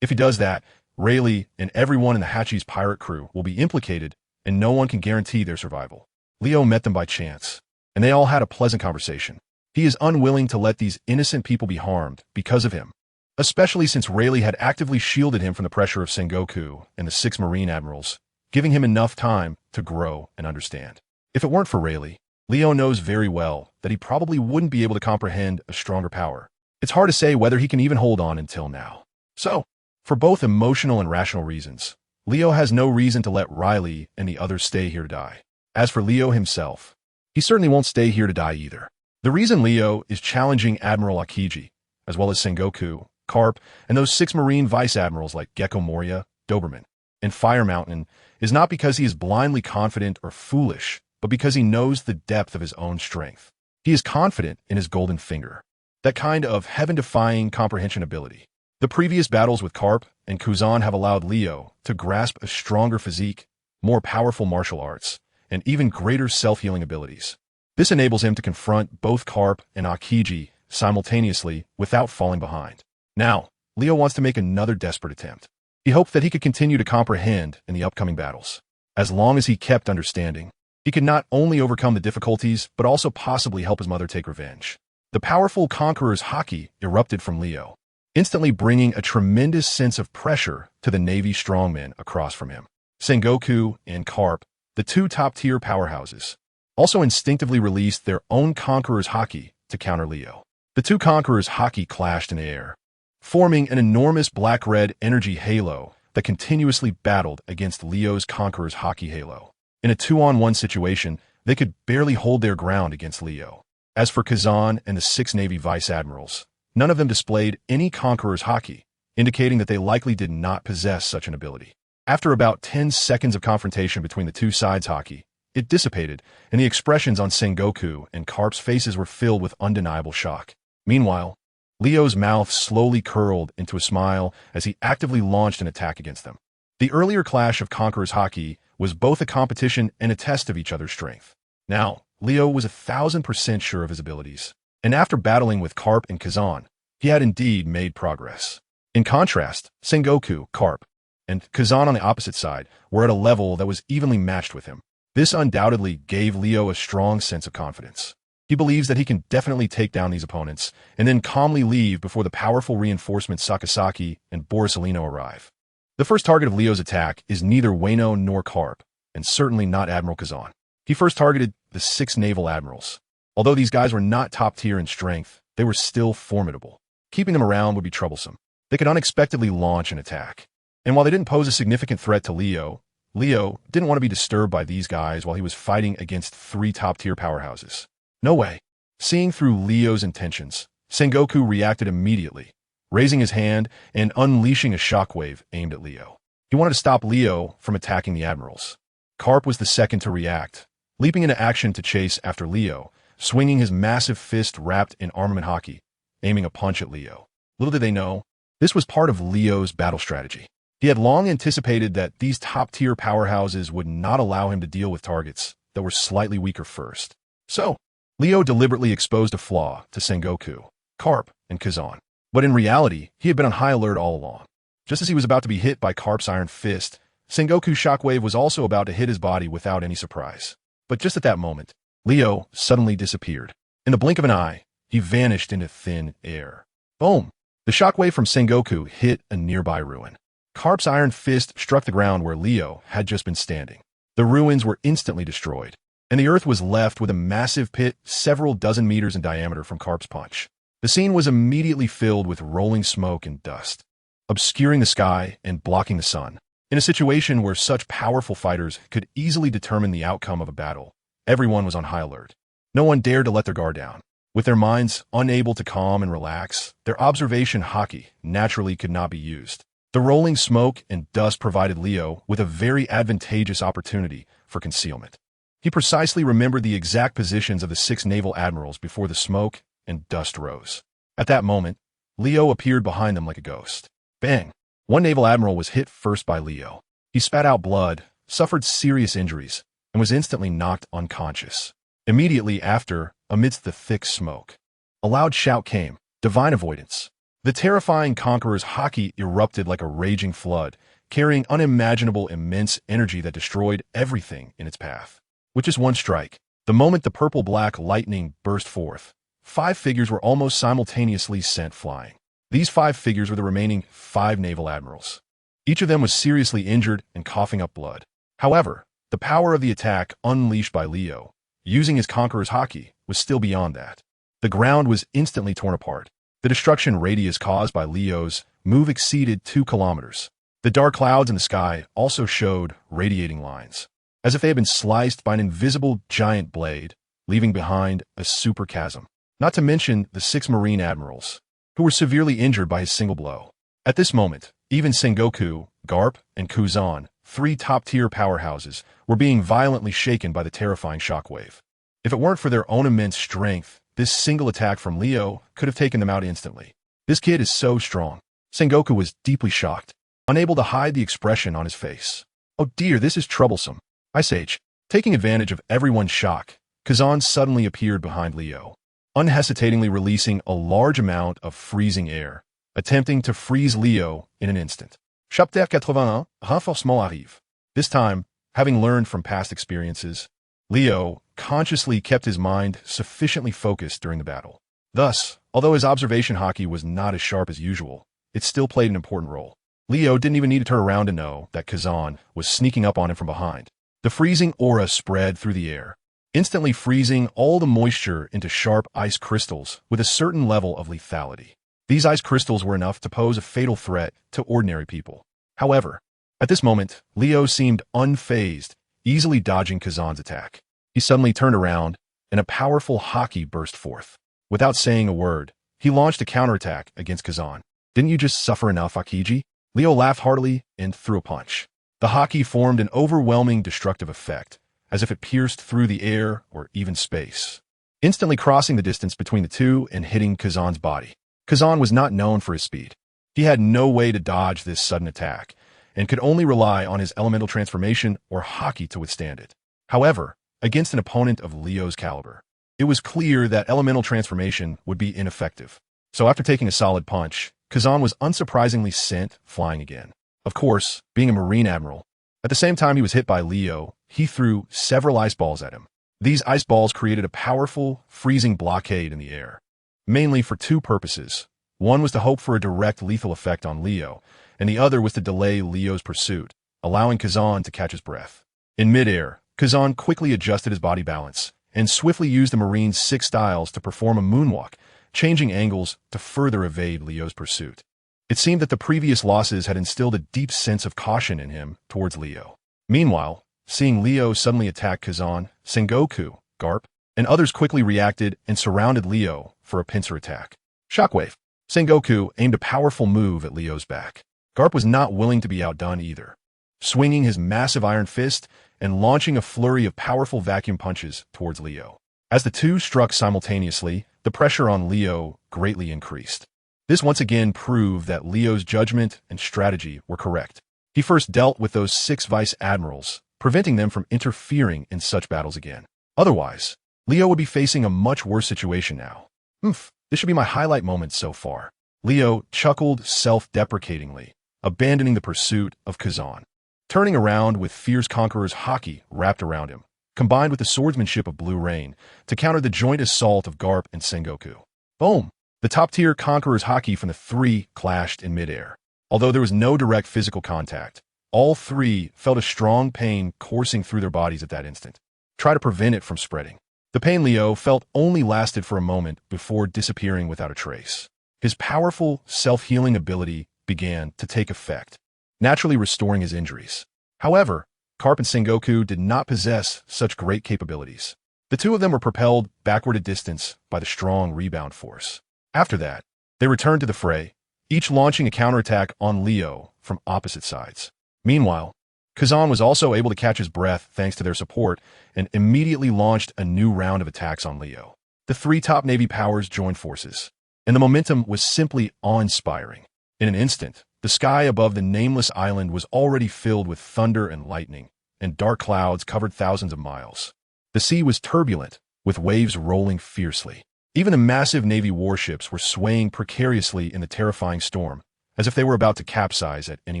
If he does that, Rayleigh and everyone in the Hachi's pirate crew will be implicated, and no one can guarantee their survival. Leo met them by chance, and they all had a pleasant conversation. He is unwilling to let these innocent people be harmed because of him, especially since Rayleigh had actively shielded him from the pressure of Sengoku and the 6 Marine Admirals, giving him enough time to grow and understand. If it weren't for Rayleigh, Leo knows very well that he probably wouldn't be able to comprehend a stronger power. It's hard to say whether he can even hold on until now. So, for both emotional and rational reasons, Leo has no reason to let Riley and the others stay here to die. As for Leo himself, he certainly won't stay here to die either. The reason Leo is challenging Admiral Aokiji, as well as Sengoku, Karp, and those 6 Marine Vice Admirals like Gecko Moria, Doberman, and Fire Mountain is not because he is blindly confident or foolish, but because he knows the depth of his own strength. He is confident in his golden finger, that kind of heaven-defying comprehension ability. The previous battles with Karp and Kuzan have allowed Leo to grasp a stronger physique, more powerful martial arts, and even greater self-healing abilities. This enables him to confront both Karp and Aokiji simultaneously without falling behind. Now, Leo wants to make another desperate attempt. He hoped that he could continue to comprehend in the upcoming battles. As long as he kept understanding, he could not only overcome the difficulties, but also possibly help his mother take revenge. The powerful Conqueror's Haki erupted from Leo, instantly bringing a tremendous sense of pressure to the Navy strongmen across from him. Sengoku and Karp, the 2 top-tier powerhouses, also instinctively released their own Conqueror's Haki to counter Leo. The 2 Conqueror's Haki clashed in the air, forming an enormous black-red energy halo that continuously battled against Leo's Conqueror's Haki halo. In a 2-on-1 situation, they could barely hold their ground against Leo. As for Kazan and the 6 Navy Vice Admirals, none of them displayed any Conqueror's Haki, indicating that they likely did not possess such an ability. After about 10 seconds of confrontation between the 2 sides' Haki, it dissipated, and the expressions on Sengoku and Karp's faces were filled with undeniable shock. Meanwhile, Leo's mouth slowly curled into a smile as he actively launched an attack against them. The earlier clash of Conqueror's Haki was both a competition and a test of each other's strength. Now, Leo was 1,000% sure of his abilities, and after battling with Carp and Kazan, he had indeed made progress. In contrast, Sengoku, Carp, and Kazan on the opposite side were at a level that was evenly matched with him. This undoubtedly gave Leo a strong sense of confidence. He believes that he can definitely take down these opponents and then calmly leave before the powerful reinforcements Sakasaki and Borisolino arrive. The first target of Leo's attack is neither Ueno nor Carp, and certainly not Admiral Kazan. He first targeted the 6 naval admirals. Although these guys were not top tier in strength, they were still formidable. Keeping them around would be troublesome. They could unexpectedly launch an attack. And while they didn't pose a significant threat to Leo didn't want to be disturbed by these guys while he was fighting against 3 top-tier powerhouses. No way. Seeing through Leo's intentions, Sengoku reacted immediately, raising his hand and unleashing a shockwave aimed at Leo. He wanted to stop Leo from attacking the admirals. Carp was the second to react, leaping into action to chase after Leo, swinging his massive fist wrapped in armament Haki, aiming a punch at Leo. Little did they know, this was part of Leo's battle strategy. He had long anticipated that these top-tier powerhouses would not allow him to deal with targets that were slightly weaker first. So, Leo deliberately exposed a flaw to Sengoku, Carp, and Kazan. But in reality, he had been on high alert all along. Just as he was about to be hit by Carp's iron fist, Sengoku's shockwave was also about to hit his body without any surprise. But just at that moment, Leo suddenly disappeared. In the blink of an eye, he vanished into thin air. Boom! The shockwave from Sengoku hit a nearby ruin. Carp's iron fist struck the ground where Leo had just been standing. The ruins were instantly destroyed, and the earth was left with a massive pit several dozen meters in diameter from Carp's punch. The scene was immediately filled with rolling smoke and dust, obscuring the sky and blocking the sun. In a situation where such powerful fighters could easily determine the outcome of a battle, everyone was on high alert. No one dared to let their guard down. With their minds unable to calm and relax, their observation Haki naturally could not be used. The rolling smoke and dust provided Leo with a very advantageous opportunity for concealment. He precisely remembered the exact positions of the 6 naval admirals before the smoke and dust rose. At that moment, Leo appeared behind them like a ghost. Bang! One naval admiral was hit first by Leo. He spat out blood, suffered serious injuries, and was instantly knocked unconscious. Immediately after, amidst the thick smoke, a loud shout came, "Divine avoidance!" The terrifying Conqueror's Haki erupted like a raging flood, carrying unimaginable immense energy that destroyed everything in its path. With just one strike, the moment the purple-black lightning burst forth, 5 figures were almost simultaneously sent flying. These 5 figures were the remaining 5 naval admirals. Each of them was seriously injured and coughing up blood. However, the power of the attack unleashed by Leo, using his Conqueror's Haki, was still beyond that. The ground was instantly torn apart. The destruction radius caused by Leo's move exceeded 2 kilometers. The dark clouds in the sky also showed radiating lines, as if they had been sliced by an invisible giant blade, leaving behind a super chasm. Not to mention the 6 Marine admirals, who were severely injured by his single blow. At this moment, even Sengoku, Garp, and Kuzan, 3 top-tier powerhouses, were being violently shaken by the terrifying shockwave. If it weren't for their own immense strength, this single attack from Leo could have taken them out instantly. This kid is so strong. Sengoku was deeply shocked, unable to hide the expression on his face. Oh dear, this is troublesome. Ice Age. Taking advantage of everyone's shock, Kazan suddenly appeared behind Leo, unhesitatingly releasing a large amount of freezing air, attempting to freeze Leo in an instant. Chapter 81, Renforcement arrive. This time, having learned from past experiences, Leo consciously kept his mind sufficiently focused during the battle. Thus, although his observation Haki was not as sharp as usual, it still played an important role. Leo didn't even need to turn around to know that Kazan was sneaking up on him from behind. The freezing aura spread through the air, instantly freezing all the moisture into sharp ice crystals with a certain level of lethality. These ice crystals were enough to pose a fatal threat to ordinary people. However, at this moment, Leo seemed unfazed, easily dodging Kazan's attack. He suddenly turned around, and a powerful Haki burst forth. Without saying a word, he launched a counterattack against Kazan. "Didn't you just suffer enough, Akiji?" Leo laughed heartily and threw a punch. The Haki formed an overwhelming destructive effect, as if it pierced through the air or even space, instantly crossing the distance between the two and hitting Kazan's body. Kazan was not known for his speed. He had no way to dodge this sudden attack, and could only rely on his elemental transformation or Haki to withstand it. However, against an opponent of Leo's caliber, it was clear that elemental transformation would be ineffective. So after taking a solid punch, Kazan was unsurprisingly sent flying again. Of course, being a Marine Admiral, at the same time he was hit by Leo, he threw several ice balls at him. These ice balls created a powerful, freezing blockade in the air, mainly for two purposes. One was to hope for a direct lethal effect on Leo, and the other was to delay Leo's pursuit, allowing Kazan to catch his breath. In midair, Kazan quickly adjusted his body balance and swiftly used the Marine's 6 styles to perform a moonwalk, changing angles to further evade Leo's pursuit. It seemed that the previous losses had instilled a deep sense of caution in him towards Leo. Meanwhile, seeing Leo suddenly attack Kazan, Sengoku, Garp, and others quickly reacted and surrounded Leo for a pincer attack. Shockwave. Sengoku aimed a powerful move at Leo's back. Garp was not willing to be outdone either, swinging his massive iron fist and launching a flurry of powerful vacuum punches towards Leo. As the two struck simultaneously, the pressure on Leo greatly increased. This once again proved that Leo's judgment and strategy were correct. He first dealt with those 6 vice admirals, preventing them from interfering in such battles again. Otherwise, Leo would be facing a much worse situation now. This should be my highlight moment so far. Leo chuckled self-deprecatingly, abandoning the pursuit of Kazan. Turning around with fierce Conqueror's Haki wrapped around him, combined with the swordsmanship of Blue Rain, to counter the joint assault of Garp and Sengoku. Boom! The top-tier Conqueror's Haki from the 3 clashed in midair. Although there was no direct physical contact, all 3 felt a strong pain coursing through their bodies at that instant. Try to prevent it from spreading. The pain Leo felt only lasted for a moment before disappearing without a trace. His powerful, self-healing ability began to take effect, naturally restoring his injuries. However, Garp and Sengoku did not possess such great capabilities. The two of them were propelled backward a distance by the strong rebound force. After that, they returned to the fray, each launching a counterattack on Leo from opposite sides. Meanwhile, Kazan was also able to catch his breath thanks to their support and immediately launched a new round of attacks on Leo. The 3 top Navy powers joined forces, and the momentum was simply awe-inspiring. In an instant, the sky above the nameless island was already filled with thunder and lightning, and dark clouds covered thousands of miles. The sea was turbulent, with waves rolling fiercely. Even the massive Navy warships were swaying precariously in the terrifying storm, as if they were about to capsize at any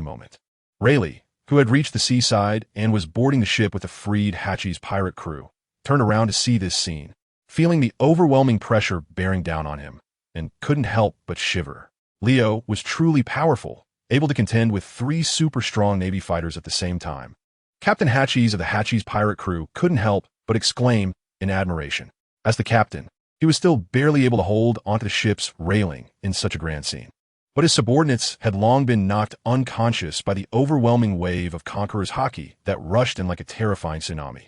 moment. Rayleigh, who had reached the seaside and was boarding the ship with the freed Hachi's pirate crew, turned around to see this scene, feeling the overwhelming pressure bearing down on him, and couldn't help but shiver. Leo was truly powerful, able to contend with 3 super strong Navy fighters at the same time. Captain Hachi's of the Hachi's pirate crew couldn't help but exclaim in admiration. As the captain, he was still barely able to hold onto the ship's railing in such a grand scene. But his subordinates had long been knocked unconscious by the overwhelming wave of Conqueror's Haki that rushed in like a terrifying tsunami.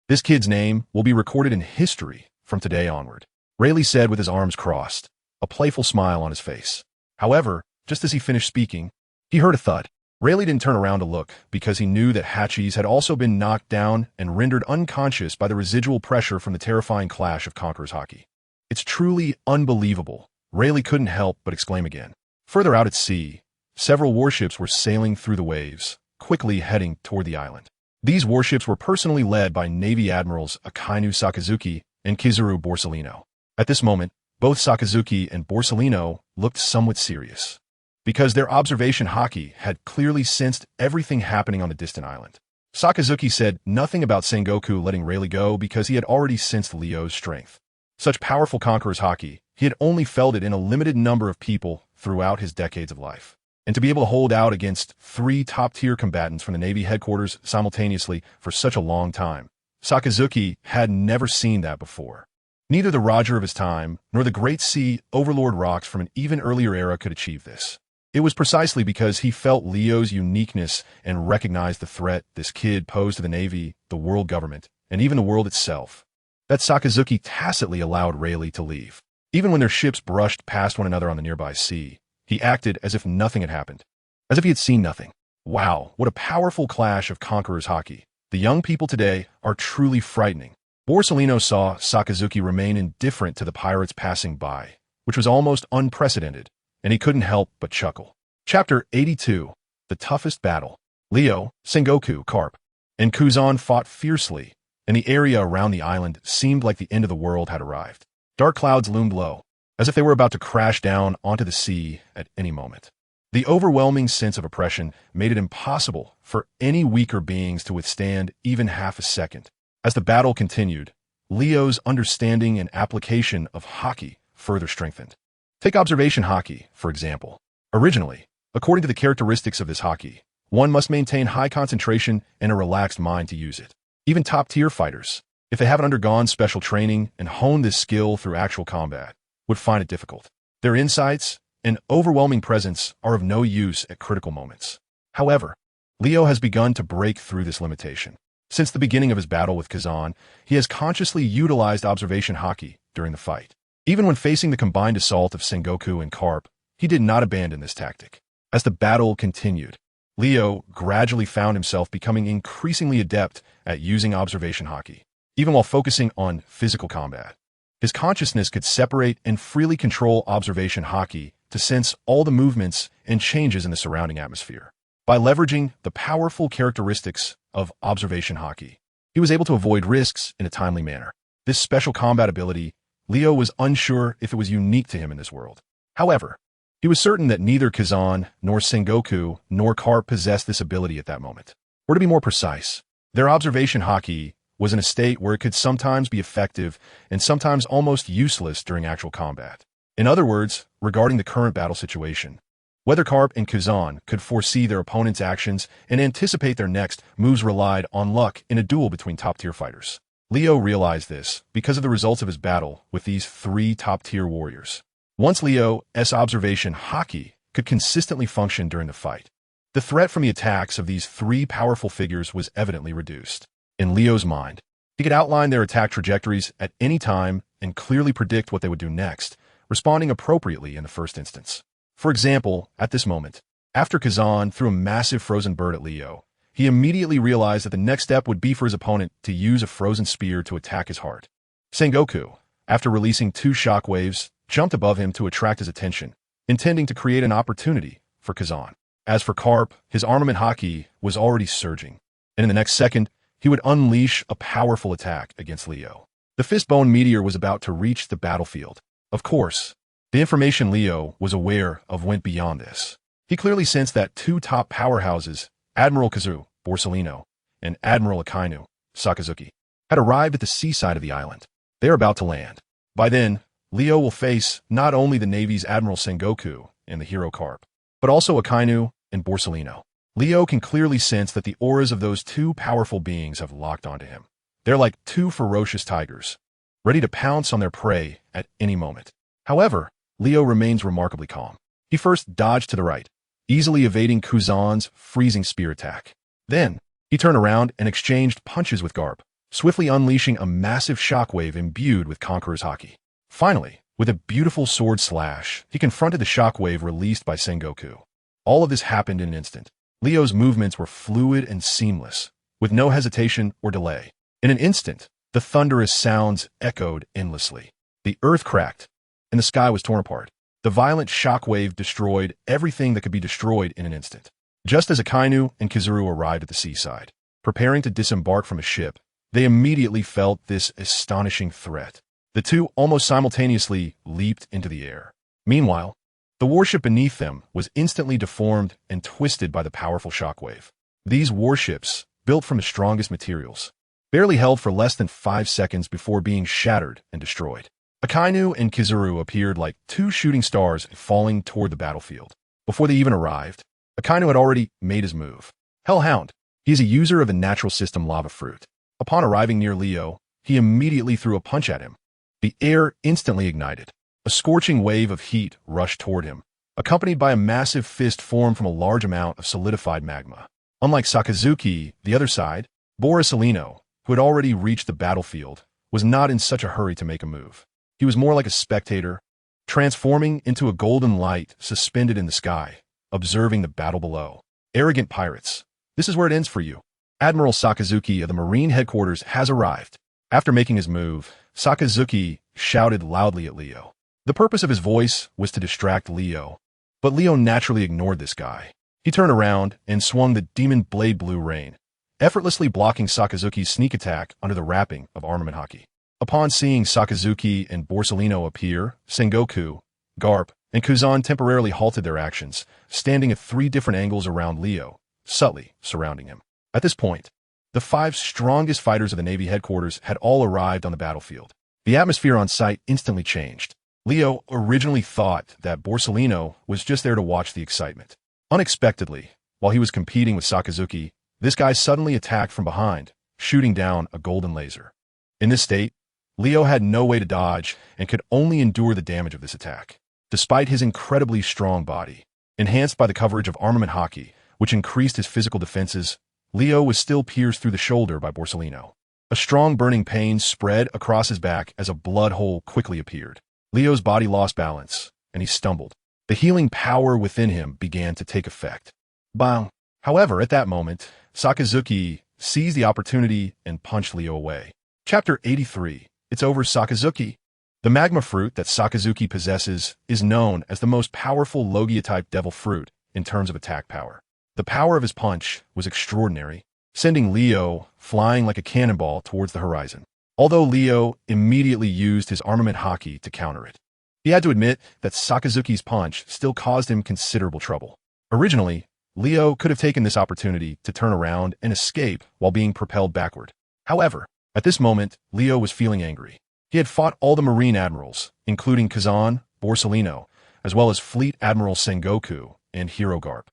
This kid's name will be recorded in history from today onward, Rayleigh said with his arms crossed, a playful smile on his face. However, just as he finished speaking, he heard a thud. Rayleigh didn't turn around to look because he knew that Hachi's had also been knocked down and rendered unconscious by the residual pressure from the terrifying clash of Conqueror's Haki. It's truly unbelievable, Rayleigh couldn't help but exclaim again. Further out at sea, several warships were sailing through the waves, quickly heading toward the island. These warships were personally led by Navy Admirals Akainu Sakazuki and Kizaru Borsellino. At this moment, both Sakazuki and Borsellino looked somewhat serious, because their observation Haki had clearly sensed everything happening on the distant island. Sakazuki said nothing about Sengoku letting Rayleigh go because he had already sensed Leo's strength. Such powerful Conqueror's Haki, he had only felt it in a limited number of people throughout his decades of life. And to be able to hold out against 3 top-tier combatants from the Navy headquarters simultaneously for such a long time, Sakazuki had never seen that before. Neither the Roger of his time nor the Great Sea Overlord rocks from an even earlier era could achieve this. It was precisely because he felt Leo's uniqueness and recognized the threat this kid posed to the Navy, the world government, and even the world itself, that Sakazuki tacitly allowed Rayleigh to leave. Even when their ships brushed past one another on the nearby sea, he acted as if nothing had happened, as if he had seen nothing. Wow, what a powerful clash of Conqueror's Haki. The young people today are truly frightening. Borsellino saw Sakazuki remain indifferent to the pirates passing by, which was almost unprecedented, and he couldn't help but chuckle. Chapter 82. the toughest battle. Leo, Sengoku, Carp, and Kuzan fought fiercely, and the area around the island seemed like the end of the world had arrived. Dark clouds loomed low, as if they were about to crash down onto the sea at any moment. The overwhelming sense of oppression made it impossible for any weaker beings to withstand even half a second. As the battle continued, Leo's understanding and application of Haki further strengthened. Take observation Haki, for example. Originally, according to the characteristics of this Haki, one must maintain high concentration and a relaxed mind to use it. Even top-tier fighters, if they haven't undergone special training and honed this skill through actual combat, would find it difficult. Their insights and overwhelming presence are of no use at critical moments. However, Leo has begun to break through this limitation. Since the beginning of his battle with Kazan, he has consciously utilized observation Haki during the fight. Even when facing the combined assault of Sengoku and Carp, he did not abandon this tactic. As the battle continued, Leo gradually found himself becoming increasingly adept at using observation Haki. Even while focusing on physical combat, his consciousness could separate and freely control observation Haki to sense all the movements and changes in the surrounding atmosphere. By leveraging the powerful characteristics of observation Haki, he was able to avoid risks in a timely manner. This special combat ability, Leo was unsure if it was unique to him in this world. However, he was certain that neither Kazan, nor Sengoku, nor Carp possessed this ability at that moment. Or to be more precise, their observation Haki was in a state where it could sometimes be effective and sometimes almost useless during actual combat. In other words, regarding the current battle situation, whether Carp and Kuzan could foresee their opponent's actions and anticipate their next moves relied on luck in a duel between top-tier fighters. Leo realized this because of the results of his battle with these three top-tier warriors. Once Leo's observation Haki could consistently function during the fight, the threat from the attacks of these three powerful figures was evidently reduced. In Leo's mind, he could outline their attack trajectories at any time and clearly predict what they would do next, responding appropriately in the first instance. For example, at this moment, after Kazan threw a massive frozen bird at Leo, he immediately realized that the next step would be for his opponent to use a frozen spear to attack his heart. Sengoku, after releasing two shockwaves, jumped above him to attract his attention, intending to create an opportunity for Kazan. As for Carp, his armament Haki was already surging, and in the next second, he would unleash a powerful attack against Leo. The fistbone meteor was about to reach the battlefield. Of course, the information Leo was aware of went beyond this. He clearly sensed that two top powerhouses, Admiral Kazu, Borsellino, and Admiral Akainu, Sakazuki, had arrived at the seaside of the island. They are about to land. By then, Leo will face not only the Navy's Admiral Sengoku and the hero Carp, but also Akainu and Borsellino. Leo can clearly sense that the auras of those two powerful beings have locked onto him. They're like two ferocious tigers, ready to pounce on their prey at any moment. However, Leo remains remarkably calm. He first dodged to the right, easily evading Kuzan's freezing spear attack. Then, he turned around and exchanged punches with Carp, swiftly unleashing a massive shockwave imbued with Conqueror's Haki. Finally, with a beautiful sword slash, he confronted the shockwave released by Sengoku. All of this happened in an instant. Leo's movements were fluid and seamless, with no hesitation or delay. In an instant, the thunderous sounds echoed endlessly. The earth cracked, and the sky was torn apart. The violent shockwave destroyed everything that could be destroyed in an instant. Just as Akainu and Kizuru arrived at the seaside, preparing to disembark from a ship, they immediately felt this astonishing threat. The two almost simultaneously leaped into the air. Meanwhile, the warship beneath them was instantly deformed and twisted by the powerful shockwave. These warships, built from the strongest materials, barely held for less than 5 seconds before being shattered and destroyed. Akainu and Kizuru appeared like two shooting stars falling toward the battlefield. Before they even arrived, Akainu had already made his move. Hellhound, he is a user of the natural system lava fruit. Upon arriving near Leo, he immediately threw a punch at him. The air instantly ignited. A scorching wave of heat rushed toward him, accompanied by a massive fist formed from a large amount of solidified magma. Unlike Sakazuki, the other side, Borsellino, who had already reached the battlefield, was not in such a hurry to make a move. He was more like a spectator, transforming into a golden light suspended in the sky, observing the battle below. Arrogant pirates, this is where it ends for you. Admiral Sakazuki of the Marine Headquarters has arrived. After making his move, Sakazuki shouted loudly at Leo. The purpose of his voice was to distract Leo, but Leo naturally ignored this guy. He turned around and swung the demon blade blue rain, effortlessly blocking Sakazuki's sneak attack under the wrapping of armament Haki. Upon seeing Sakazuki and Borsalino appear, Sengoku, Garp, and Kuzan temporarily halted their actions, standing at 3 different angles around Leo, subtly surrounding him. At this point, the 5 strongest fighters of the Navy headquarters had all arrived on the battlefield. The atmosphere on site instantly changed. Leo originally thought that Borsalino was just there to watch the excitement. Unexpectedly, while he was competing with Sakazuki, this guy suddenly attacked from behind, shooting down a golden laser. In this state, Leo had no way to dodge and could only endure the damage of this attack. Despite his incredibly strong body, enhanced by the coverage of armament Haki, which increased his physical defenses, Leo was still pierced through the shoulder by Borsalino. A strong burning pain spread across his back as a blood hole quickly appeared. Leo's body lost balance, and he stumbled. The healing power within him began to take effect. Bang! However, at that moment, Sakazuki seized the opportunity and punched Leo away. Chapter 83. It's over, Sakazuki. The magma fruit that Sakazuki possesses is known as the most powerful Logia-type devil fruit in terms of attack power. The power of his punch was extraordinary, sending Leo flying like a cannonball towards the horizon. Although Leo immediately used his armament Haki to counter it, he had to admit that Sakazuki's punch still caused him considerable trouble. Originally, Leo could have taken this opportunity to turn around and escape while being propelled backward. However, at this moment, Leo was feeling angry. He had fought all the Marine admirals, including Kazan, Borsalino, as well as Fleet Admiral Sengoku and Hero Garp.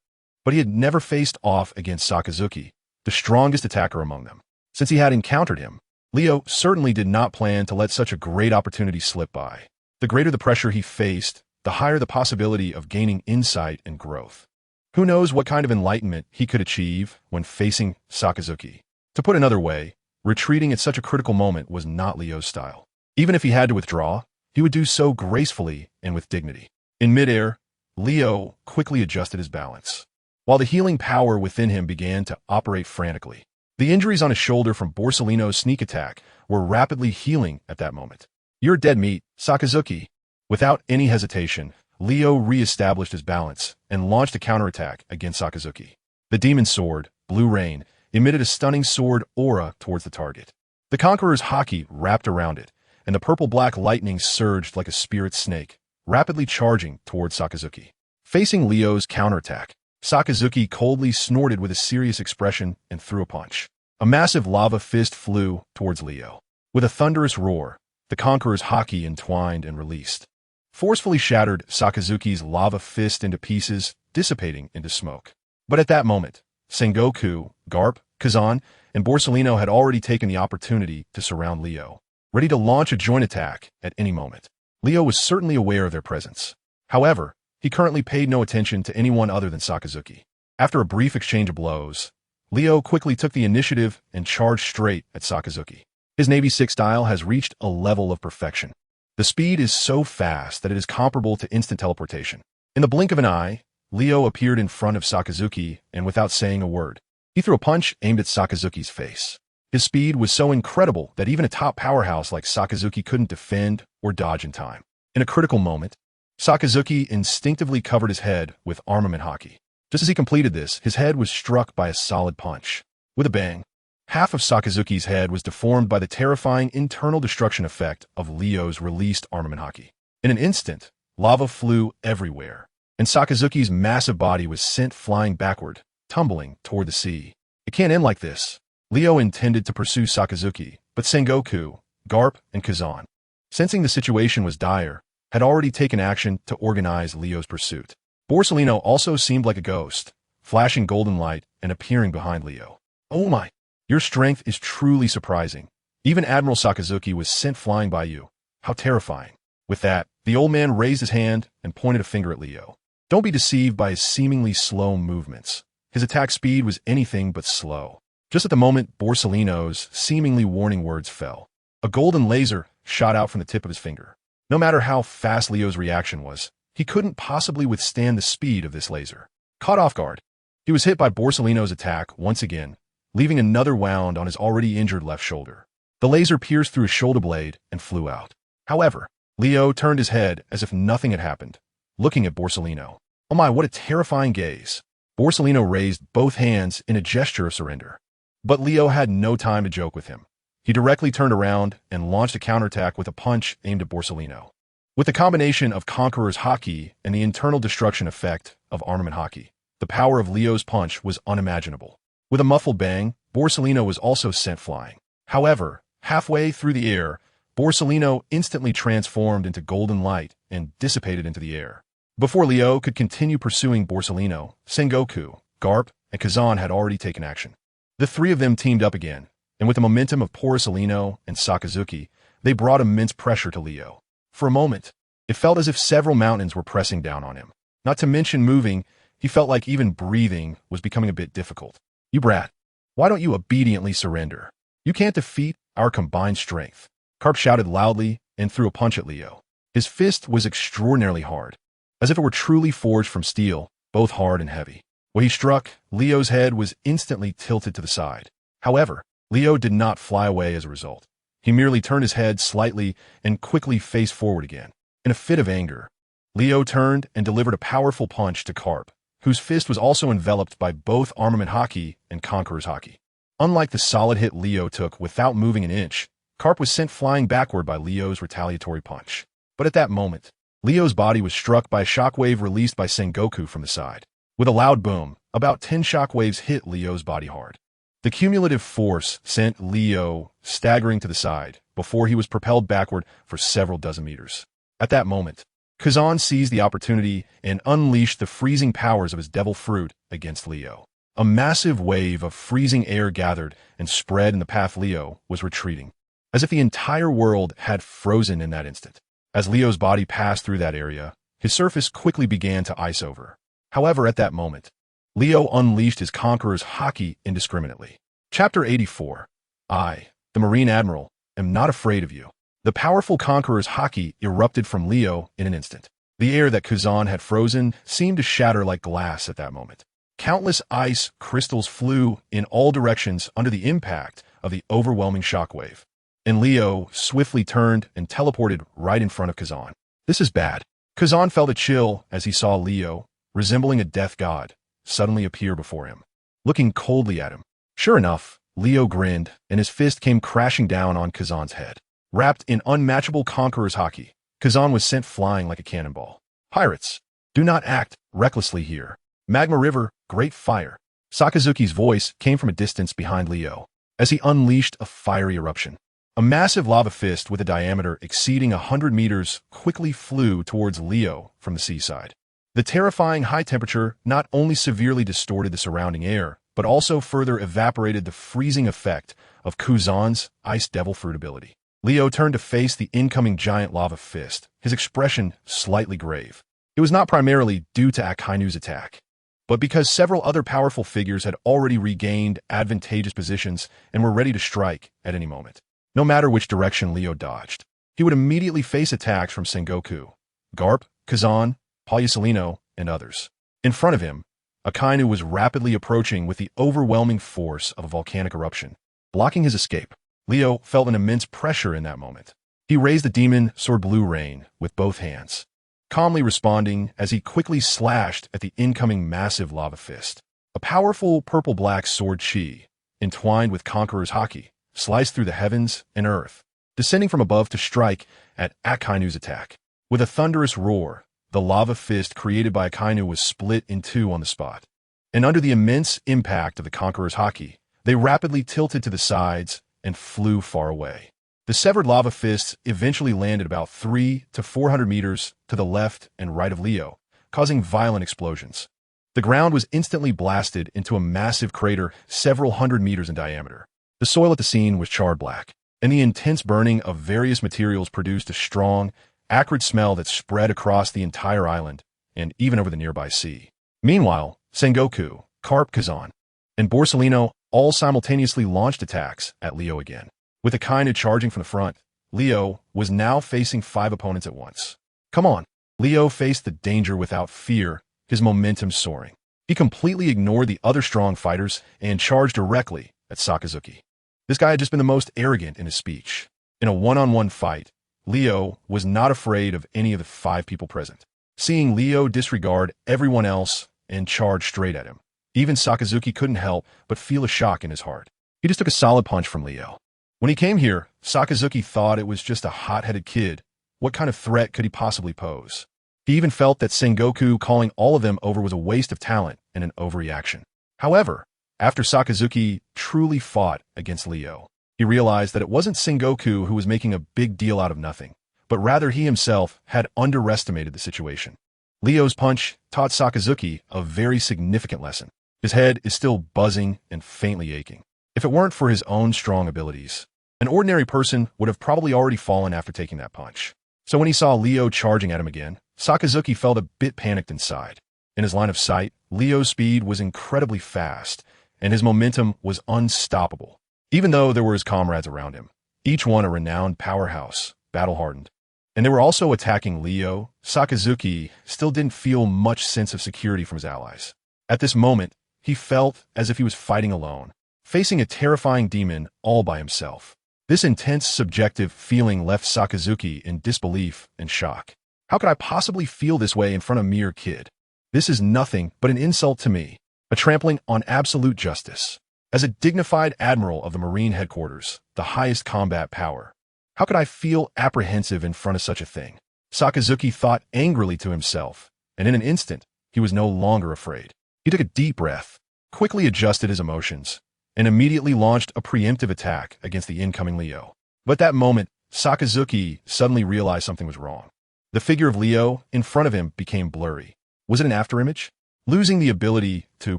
But he had never faced off against Sakazuki, the strongest attacker among them. Since he had encountered him, Leo certainly did not plan to let such a great opportunity slip by. The greater the pressure he faced, the higher the possibility of gaining insight and growth. Who knows what kind of enlightenment he could achieve when facing Sakazuki. To put another way, retreating at such a critical moment was not Leo's style. Even if he had to withdraw, he would do so gracefully and with dignity. In midair, Leo quickly adjusted his balance, while the healing power within him began to operate frantically. The injuries on his shoulder from Borsalino's sneak attack were rapidly healing at that moment. "You're dead meat, Sakazuki." Without any hesitation, Leo re-established his balance and launched a counterattack against Sakazuki. The demon sword, Blue Rain, emitted a stunning sword aura towards the target. The Conqueror's Haki wrapped around it, and the purple-black lightning surged like a spirit snake, rapidly charging towards Sakazuki. Facing Leo's counterattack, Sakazuki coldly snorted with a serious expression and threw a punch. A massive lava fist flew towards Leo. With a thunderous roar, the Conqueror's Haki entwined and released, forcefully shattered Sakazuki's lava fist into pieces, dissipating into smoke. But at that moment, Sengoku, Garp, Kazan, and Borsalino had already taken the opportunity to surround Leo, ready to launch a joint attack at any moment. Leo was certainly aware of their presence. However, he currently paid no attention to anyone other than Sakazuki. After a brief exchange of blows, Leo quickly took the initiative and charged straight at Sakazuki. His Navy 6 style has reached a level of perfection. The speed is so fast that it is comparable to instant teleportation. In the blink of an eye, Leo appeared in front of Sakazuki, and without saying a word, he threw a punch aimed at Sakazuki's face. His speed was so incredible that even a top powerhouse like Sakazuki couldn't defend or dodge in time. In a critical moment, Sakazuki instinctively covered his head with armament Haki. Just as he completed this, his head was struck by a solid punch. With a bang, half of Sakazuki's head was deformed by the terrifying internal destruction effect of Leo's released armament Haki. In an instant, lava flew everywhere, and Sakazuki's massive body was sent flying backward, tumbling toward the sea. It can't end like this. Leo intended to pursue Sakazuki, but Sengoku, Garp, and Kazan, sensing the situation was dire, had already taken action to organize Leo's pursuit. Borsalino also seemed like a ghost, flashing golden light and appearing behind Leo. "Oh my! Your strength is truly surprising. Even Admiral Sakazuki was sent flying by you. How terrifying." With that, the old man raised his hand and pointed a finger at Leo. Don't be deceived by his seemingly slow movements. His attack speed was anything but slow. Just at the moment Borsalino's seemingly warning words fell, a golden laser shot out from the tip of his finger. No matter how fast Leo's reaction was, he couldn't possibly withstand the speed of this laser. Caught off guard, he was hit by Borsalino's attack once again, leaving another wound on his already injured left shoulder. The laser pierced through his shoulder blade and flew out. However, Leo turned his head as if nothing had happened, looking at Borsalino. "Oh my, what a terrifying gaze." Borsellino raised both hands in a gesture of surrender. But Leo had no time to joke with him. He directly turned around and launched a counterattack with a punch aimed at Borsellino. With the combination of Conqueror's Haki and the internal destruction effect of Armament Haki, the power of Leo's punch was unimaginable. With a muffled bang, Borsellino was also sent flying. However, halfway through the air, Borsellino instantly transformed into golden light and dissipated into the air. Before Leo could continue pursuing Borsellino, Sengoku, Garp, and Kazan had already taken action. The three of them teamed up again, and with the momentum of Borsellino and Sakazuki, they brought immense pressure to Leo. For a moment, it felt as if several mountains were pressing down on him. Not to mention moving, he felt like even breathing was becoming a bit difficult. "You brat, why don't you obediently surrender? You can't defeat our combined strength." Garp shouted loudly and threw a punch at Leo. His fist was extraordinarily hard, as if it were truly forged from steel, both hard and heavy. When he struck, Leo's head was instantly tilted to the side. However, Leo did not fly away as a result. He merely turned his head slightly and quickly faced forward again. In a fit of anger, Leo turned and delivered a powerful punch to Garp, whose fist was also enveloped by both Armament Haki and Conqueror's Haki. Unlike the solid hit Leo took without moving an inch, Garp was sent flying backward by Leo's retaliatory punch. But at that moment, Leo's body was struck by a shockwave released by Sengoku from the side. With a loud boom, about 10 shockwaves hit Leo's body hard. The cumulative force sent Leo staggering to the side before he was propelled backward for several dozen meters. At that moment, Kazan seized the opportunity and unleashed the freezing powers of his devil fruit against Leo. A massive wave of freezing air gathered and spread in the path Leo was retreating, as if the entire world had frozen in that instant. As Leo's body passed through that area, his surface quickly began to ice over. However, at that moment, Leo unleashed his Conqueror's Haki indiscriminately. Chapter 84. I, the Marine Admiral, am not afraid of you. The powerful Conqueror's Haki erupted from Leo in an instant. The air that Kazan had frozen seemed to shatter like glass at that moment. Countless ice crystals flew in all directions under the impact of the overwhelming shockwave, and Leo swiftly turned and teleported right in front of Kazan. "This is bad." Kazan felt a chill as he saw Leo, resembling a death god, suddenly appear before him, looking coldly at him. Sure enough, Leo grinned, and his fist came crashing down on Kazan's head. Wrapped in unmatchable Conqueror's Haki, Kazan was sent flying like a cannonball. "Pirates, do not act recklessly here. Magma River, great fire." Sakazuki's voice came from a distance behind Leo, as he unleashed a fiery eruption. A massive lava fist with a diameter exceeding 100 meters quickly flew towards Leo from the seaside. The terrifying high temperature not only severely distorted the surrounding air, but also further evaporated the freezing effect of Kazan's Ice Devil Fruit ability. Leo turned to face the incoming giant lava fist, his expression slightly grave. It was not primarily due to Akainu's attack, but because several other powerful figures had already regained advantageous positions and were ready to strike at any moment. No matter which direction Leo dodged, he would immediately face attacks from Sengoku, Garp, Kazan, Borsellino, and others. In front of him, Akainu was rapidly approaching with the overwhelming force of a volcanic eruption, blocking his escape. Leo felt an immense pressure in that moment. He raised the demon sword Blue Rain with both hands, calmly responding as he quickly slashed at the incoming massive lava fist. A powerful purple-black sword chi, entwined with Conqueror's Haki, sliced through the heavens and earth, descending from above to strike at Akainu's attack. With a thunderous roar, the lava fist created by Akainu was split in two on the spot. And under the immense impact of the Conqueror's Haki, they rapidly tilted to the sides and flew far away. The severed lava fists eventually landed about 300 to 400 meters to the left and right of Leo, causing violent explosions. The ground was instantly blasted into a massive crater several hundred meters in diameter. The soil at the scene was charred black, and the intense burning of various materials produced a strong, acrid smell that spread across the entire island and even over the nearby sea. Meanwhile, Sengoku, Garp, Kazan, and Borsellino all simultaneously launched attacks at Leo again. With Akainu charging from the front, Leo was now facing 5 opponents at once. "Come on." Leo faced the danger without fear, his momentum soaring. He completely ignored the other strong fighters and charged directly at Sakazuki. This guy had just been the most arrogant in his speech. In a one-on-one fight, Leo was not afraid of any of the 5 people present. Seeing Leo disregard everyone else and charge straight at him, Even Sakazuki couldn't help but feel a shock in his heart. He just took a solid punch from Leo. When he came here, Sakazuki thought it was just a hot-headed kid. What kind of threat could he possibly pose? He even felt that Sengoku calling all of them over was a waste of talent and an overreaction. However, after Sakazuki truly fought against Leo, he realized that it wasn't Sengoku who was making a big deal out of nothing, but rather he himself had underestimated the situation. Leo's punch taught Sakazuki a very significant lesson. His head is still buzzing and faintly aching. If it weren't for his own strong abilities, an ordinary person would have probably already fallen after taking that punch. So when he saw Leo charging at him again, Sakazuki felt a bit panicked inside. In his line of sight, Leo's speed was incredibly fast, and his momentum was unstoppable. Even though there were his comrades around him, each one a renowned powerhouse, battle-hardened, and they were also attacking Leo, Sakazuki still didn't feel much sense of security from his allies. At this moment, he felt as if he was fighting alone, facing a terrifying demon all by himself. This intense subjective feeling left Sakazuki in disbelief and shock. How could I possibly feel this way in front of a mere kid? This is nothing but an insult to me, a trampling on absolute justice. As a dignified admiral of the Marine headquarters, the highest combat power, how could I feel apprehensive in front of such a thing? Sakazuki thought angrily to himself, and in an instant, he was no longer afraid. He took a deep breath, quickly adjusted his emotions, and immediately launched a preemptive attack against the incoming Leo. But at that moment, Sakazuki suddenly realized something was wrong. The figure of Leo in front of him became blurry. Was it an afterimage? Losing the ability to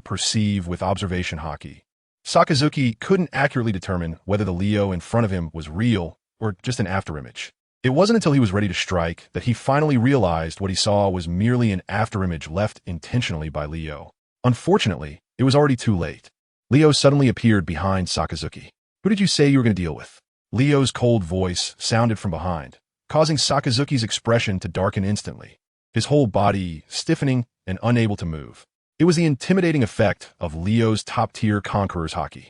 perceive with observation Haki, Sakazuki couldn't accurately determine whether the Leo in front of him was real or just an afterimage. It wasn't until he was ready to strike that he finally realized what he saw was merely an afterimage left intentionally by Leo. Unfortunately, it was already too late. Leo suddenly appeared behind Sakazuki. Who did you say you were going to deal with? Leo's cold voice sounded from behind, causing Sakazuki's expression to darken instantly, his whole body stiffening and unable to move. It was the intimidating effect of Leo's top-tier Conqueror's Haki.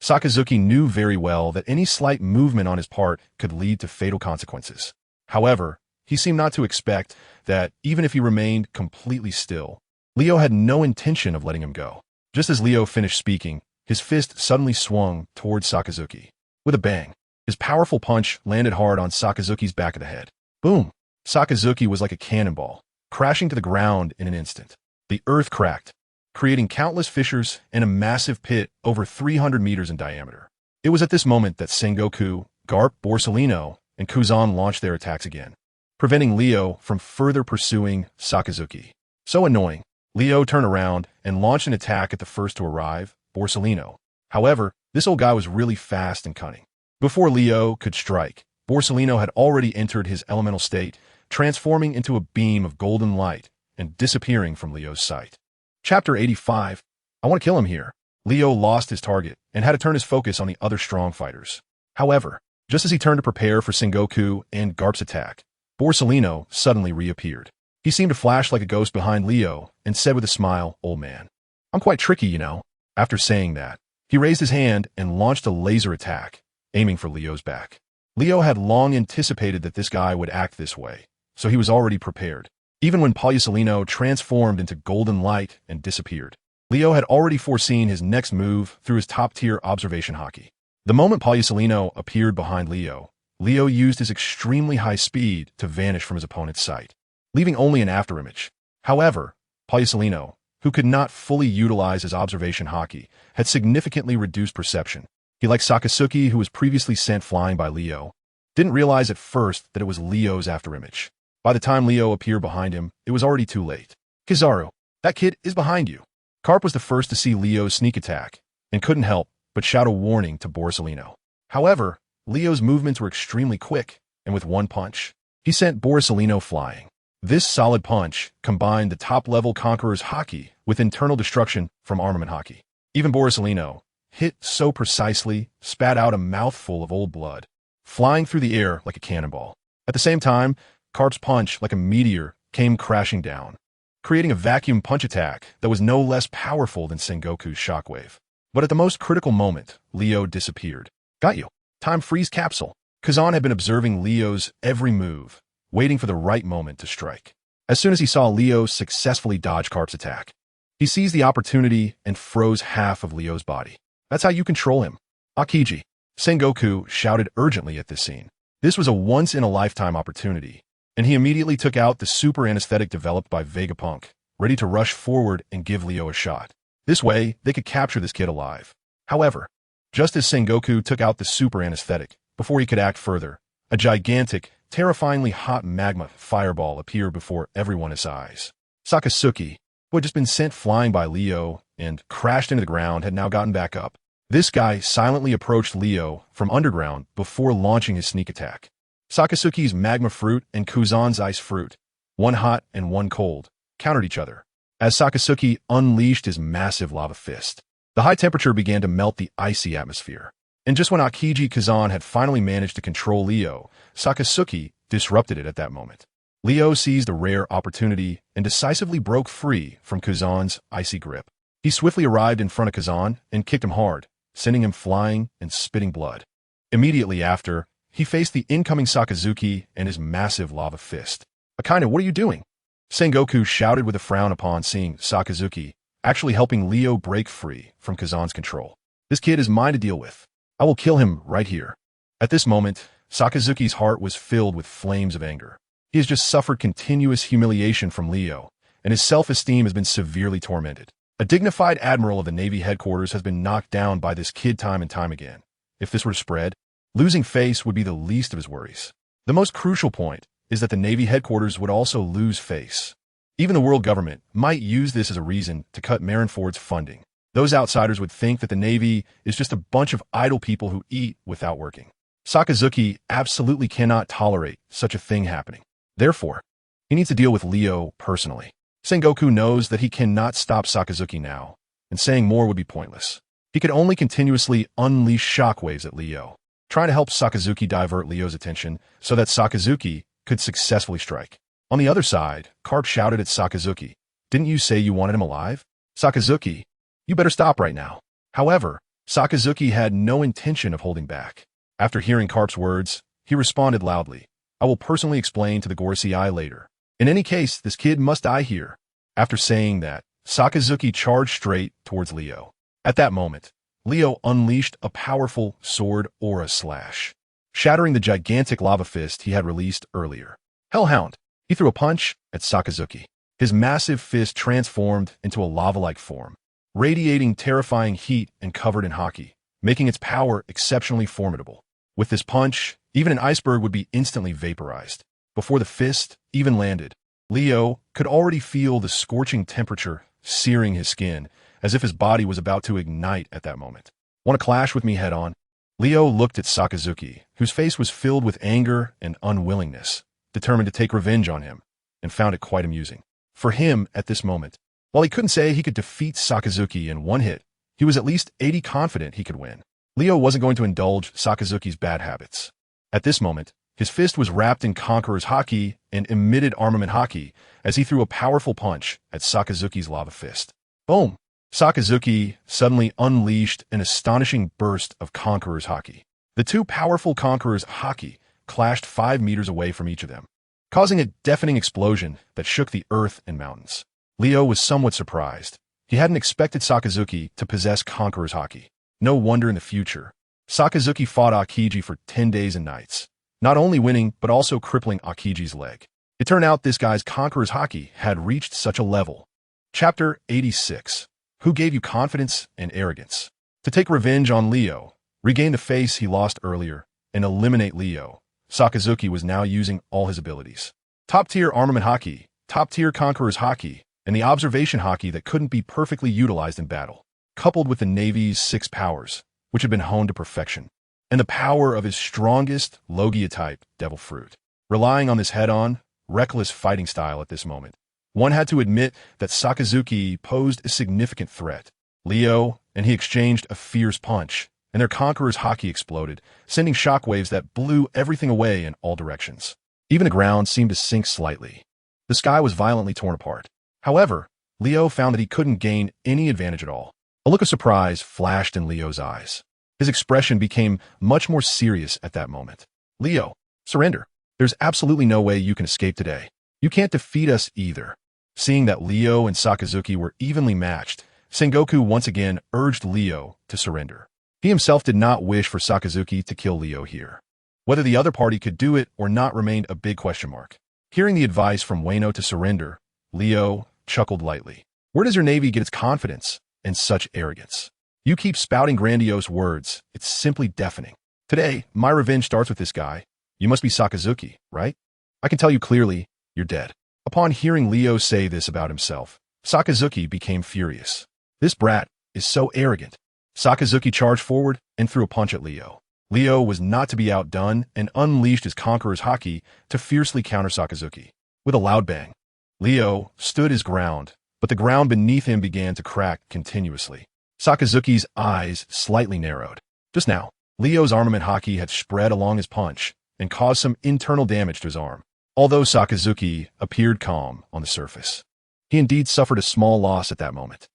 Sakazuki knew very well that any slight movement on his part could lead to fatal consequences. However, he seemed not to expect that even if he remained completely still, Leo had no intention of letting him go. Just as Leo finished speaking, his fist suddenly swung towards Sakazuki. With a bang, his powerful punch landed hard on Sakazuki's back of the head. Boom! Sakazuki was like a cannonball, crashing to the ground in an instant. The earth cracked, creating countless fissures and a massive pit over 300 meters in diameter. It was at this moment that Sengoku, Garp, Borsellino, and Kuzan launched their attacks again, preventing Leo from further pursuing Sakazuki. So annoying. Leo turned around and launched an attack at the first to arrive, Borsellino. However, this old guy was really fast and cunning. Before Leo could strike, Borsellino had already entered his elemental state, transforming into a beam of golden light and disappearing from Leo's sight. Chapter 85. I want to kill him here. Leo lost his target and had to turn his focus on the other strong fighters. However, just as he turned to prepare for Sengoku and Garp's attack, Borsellino suddenly reappeared. He seemed to flash like a ghost behind Leo and said with a smile, "Old man, I'm quite tricky, you know." After saying that, he raised his hand and launched a laser attack, aiming for Leo's back. Leo had long anticipated that this guy would act this way, so he was already prepared. Even when Borsellino transformed into golden light and disappeared, Leo had already foreseen his next move through his top-tier observation Haki. The moment Borsellino appeared behind Leo, Leo used his extremely high speed to vanish from his opponent's sight, leaving only an afterimage. However, Borsellino, who could not fully utilize his observation Haki, had significantly reduced perception. He, like Sakazuki, who was previously sent flying by Leo, didn't realize at first that it was Leo's afterimage. By the time Leo appeared behind him, it was already too late. "Kizaru, that kid is behind you." Garp was the first to see Leo's sneak attack, and couldn't help but shout a warning to Borsellino. However, Leo's movements were extremely quick, and with one punch, he sent Borsellino flying. This solid punch combined the top-level Conqueror's Haki with internal destruction from armament Haki. Even Borsellino, hit so precisely, spat out a mouthful of old blood, flying through the air like a cannonball. At the same time, Garp's punch, like a meteor, came crashing down, creating a vacuum punch attack that was no less powerful than Sengoku's shockwave. But at the most critical moment, Leo disappeared. "Got you. Time freeze capsule." Kuzan had been observing Leo's every move, waiting for the right moment to strike. As soon as he saw Leo successfully dodge Garp's attack, He seized the opportunity and froze half of Leo's body. That's how you control him. Akiji. Sengoku shouted urgently at this scene. This was a once-in-a-lifetime opportunity, and he immediately took out the super anesthetic developed by Vegapunk, ready to rush forward and give Leo a shot. This way, they could capture this kid alive. However, just as Sengoku took out the super anesthetic, before he could act further, a gigantic, terrifyingly hot magma fireball appeared before everyone's eyes. Sakazuki, who had just been sent flying by Leo and crashed into the ground, had now gotten back up. This guy silently approached Leo from underground before launching his sneak attack. Sakazuki's magma fruit and Kuzan's ice fruit, one hot and one cold, countered each other, as Sakazuki unleashed his massive lava fist. The high temperature began to melt the icy atmosphere. And just when Akiji Kazan had finally managed to control Leo, Sakazuki disrupted it at that moment. Leo seized a rare opportunity and decisively broke free from Kazan's icy grip. He swiftly arrived in front of Kazan and kicked him hard, sending him flying and spitting blood. Immediately after, he faced the incoming Sakazuki and his massive lava fist. Akaina, what are you doing? Sengoku shouted with a frown upon seeing Sakazuki actually helping Leo break free from Kazan's control. This kid is mine to deal with. I will kill him right here. At this moment, Sakazuki's heart was filled with flames of anger. He has just suffered continuous humiliation from Leo, and his self-esteem has been severely tormented. A dignified admiral of the Navy headquarters has been knocked down by this kid time and time again. If this were to spread, losing face would be the least of his worries. The most crucial point is that the Navy headquarters would also lose face. Even the world government might use this as a reason to cut Marineford's funding. Those outsiders would think that the Navy is just a bunch of idle people who eat without working. Sakazuki absolutely cannot tolerate such a thing happening. Therefore, he needs to deal with Leo personally. Sengoku knows that he cannot stop Sakazuki now, and saying more would be pointless. He could only continuously unleash shockwaves at Leo, trying to help Sakazuki divert Leo's attention so that Sakazuki could successfully strike. On the other side, Carp shouted at Sakazuki, "Didn't you say you wanted him alive? Sakazuki, you better stop right now." However, Sakazuki had no intention of holding back. After hearing Carp's words, he responded loudly, "I will personally explain to the Gorosei later. In any case, this kid must die here." After saying that, Sakazuki charged straight towards Leo. At that moment, Leo unleashed a powerful sword aura slash, shattering the gigantic lava fist he had released earlier. Hellhound! He threw a punch at Sakazuki. His massive fist transformed into a lava-like form, radiating terrifying heat and covered in Haki, making its power exceptionally formidable. With this punch, even an iceberg would be instantly vaporized. Before the fist even landed, Leo could already feel the scorching temperature searing his skin, as if his body was about to ignite at that moment. "Want to clash with me head-on?" Leo looked at Sakazuki, whose face was filled with anger and unwillingness, determined to take revenge on him, and found it quite amusing. For him, at this moment, while he couldn't say he could defeat Sakazuki in one hit, he was at least 80 confident he could win. Leo wasn't going to indulge Sakazuki's bad habits. At this moment, his fist was wrapped in Conqueror's Haki and emitted armament Haki as he threw a powerful punch at Sakazuki's lava fist. Boom! Sakazuki suddenly unleashed an astonishing burst of Conqueror's Haki. The two powerful Conqueror's Haki clashed 5 meters away from each of them, causing a deafening explosion that shook the earth and mountains. Leo was somewhat surprised. He hadn't expected Sakazuki to possess Conqueror's Haki. No wonder in the future, Sakazuki fought Akiji for 10 days and nights, not only winning but also crippling Akiji's leg. It turned out this guy's Conqueror's Haki had reached such a level. Chapter 86. Who gave you confidence and arrogance? To take revenge on Leo, regain the face he lost earlier, and eliminate Leo, Sakazuki was now using all his abilities. Top-tier armament Haki, top-tier Conqueror's Haki, and the observation Haki that couldn't be perfectly utilized in battle, coupled with the Navy's 6 powers, which had been honed to perfection, and the power of his strongest Logia-type Devil Fruit. Relying on this head-on, reckless fighting style at this moment, one had to admit that Sakazuki posed a significant threat. Leo and he exchanged a fierce punch, and their Conqueror's Haki exploded, sending shockwaves that blew everything away in all directions. Even the ground seemed to sink slightly. The sky was violently torn apart. However, Leo found that he couldn't gain any advantage at all. A look of surprise flashed in Leo's eyes. His expression became much more serious at that moment. "Leo, surrender. There's absolutely no way you can escape today. You can't defeat us either." Seeing that Leo and Sakazuki were evenly matched, Sengoku once again urged Leo to surrender. He himself did not wish for Sakazuki to kill Leo here. Whether the other party could do it or not remained a big question mark. Hearing the advice from Ueno to surrender, Leo chuckled lightly. Where does your navy get its confidence and such arrogance? You keep spouting grandiose words. It's simply deafening. Today, my revenge starts with this guy. You must be Sakazuki, right? I can tell you clearly, you're dead. Upon hearing Leo say this about himself, Sakazuki became furious. This brat is so arrogant. Sakazuki charged forward and threw a punch at Leo. Leo was not to be outdone and unleashed his Conqueror's Haki to fiercely counter Sakazuki. With a loud bang, Leo stood his ground, but the ground beneath him began to crack continuously. Sakazuki's eyes slightly narrowed. Just now, Leo's armament Haki had spread along his punch and caused some internal damage to his arm. Although Sakazuki appeared calm on the surface, he indeed suffered a small loss at that moment.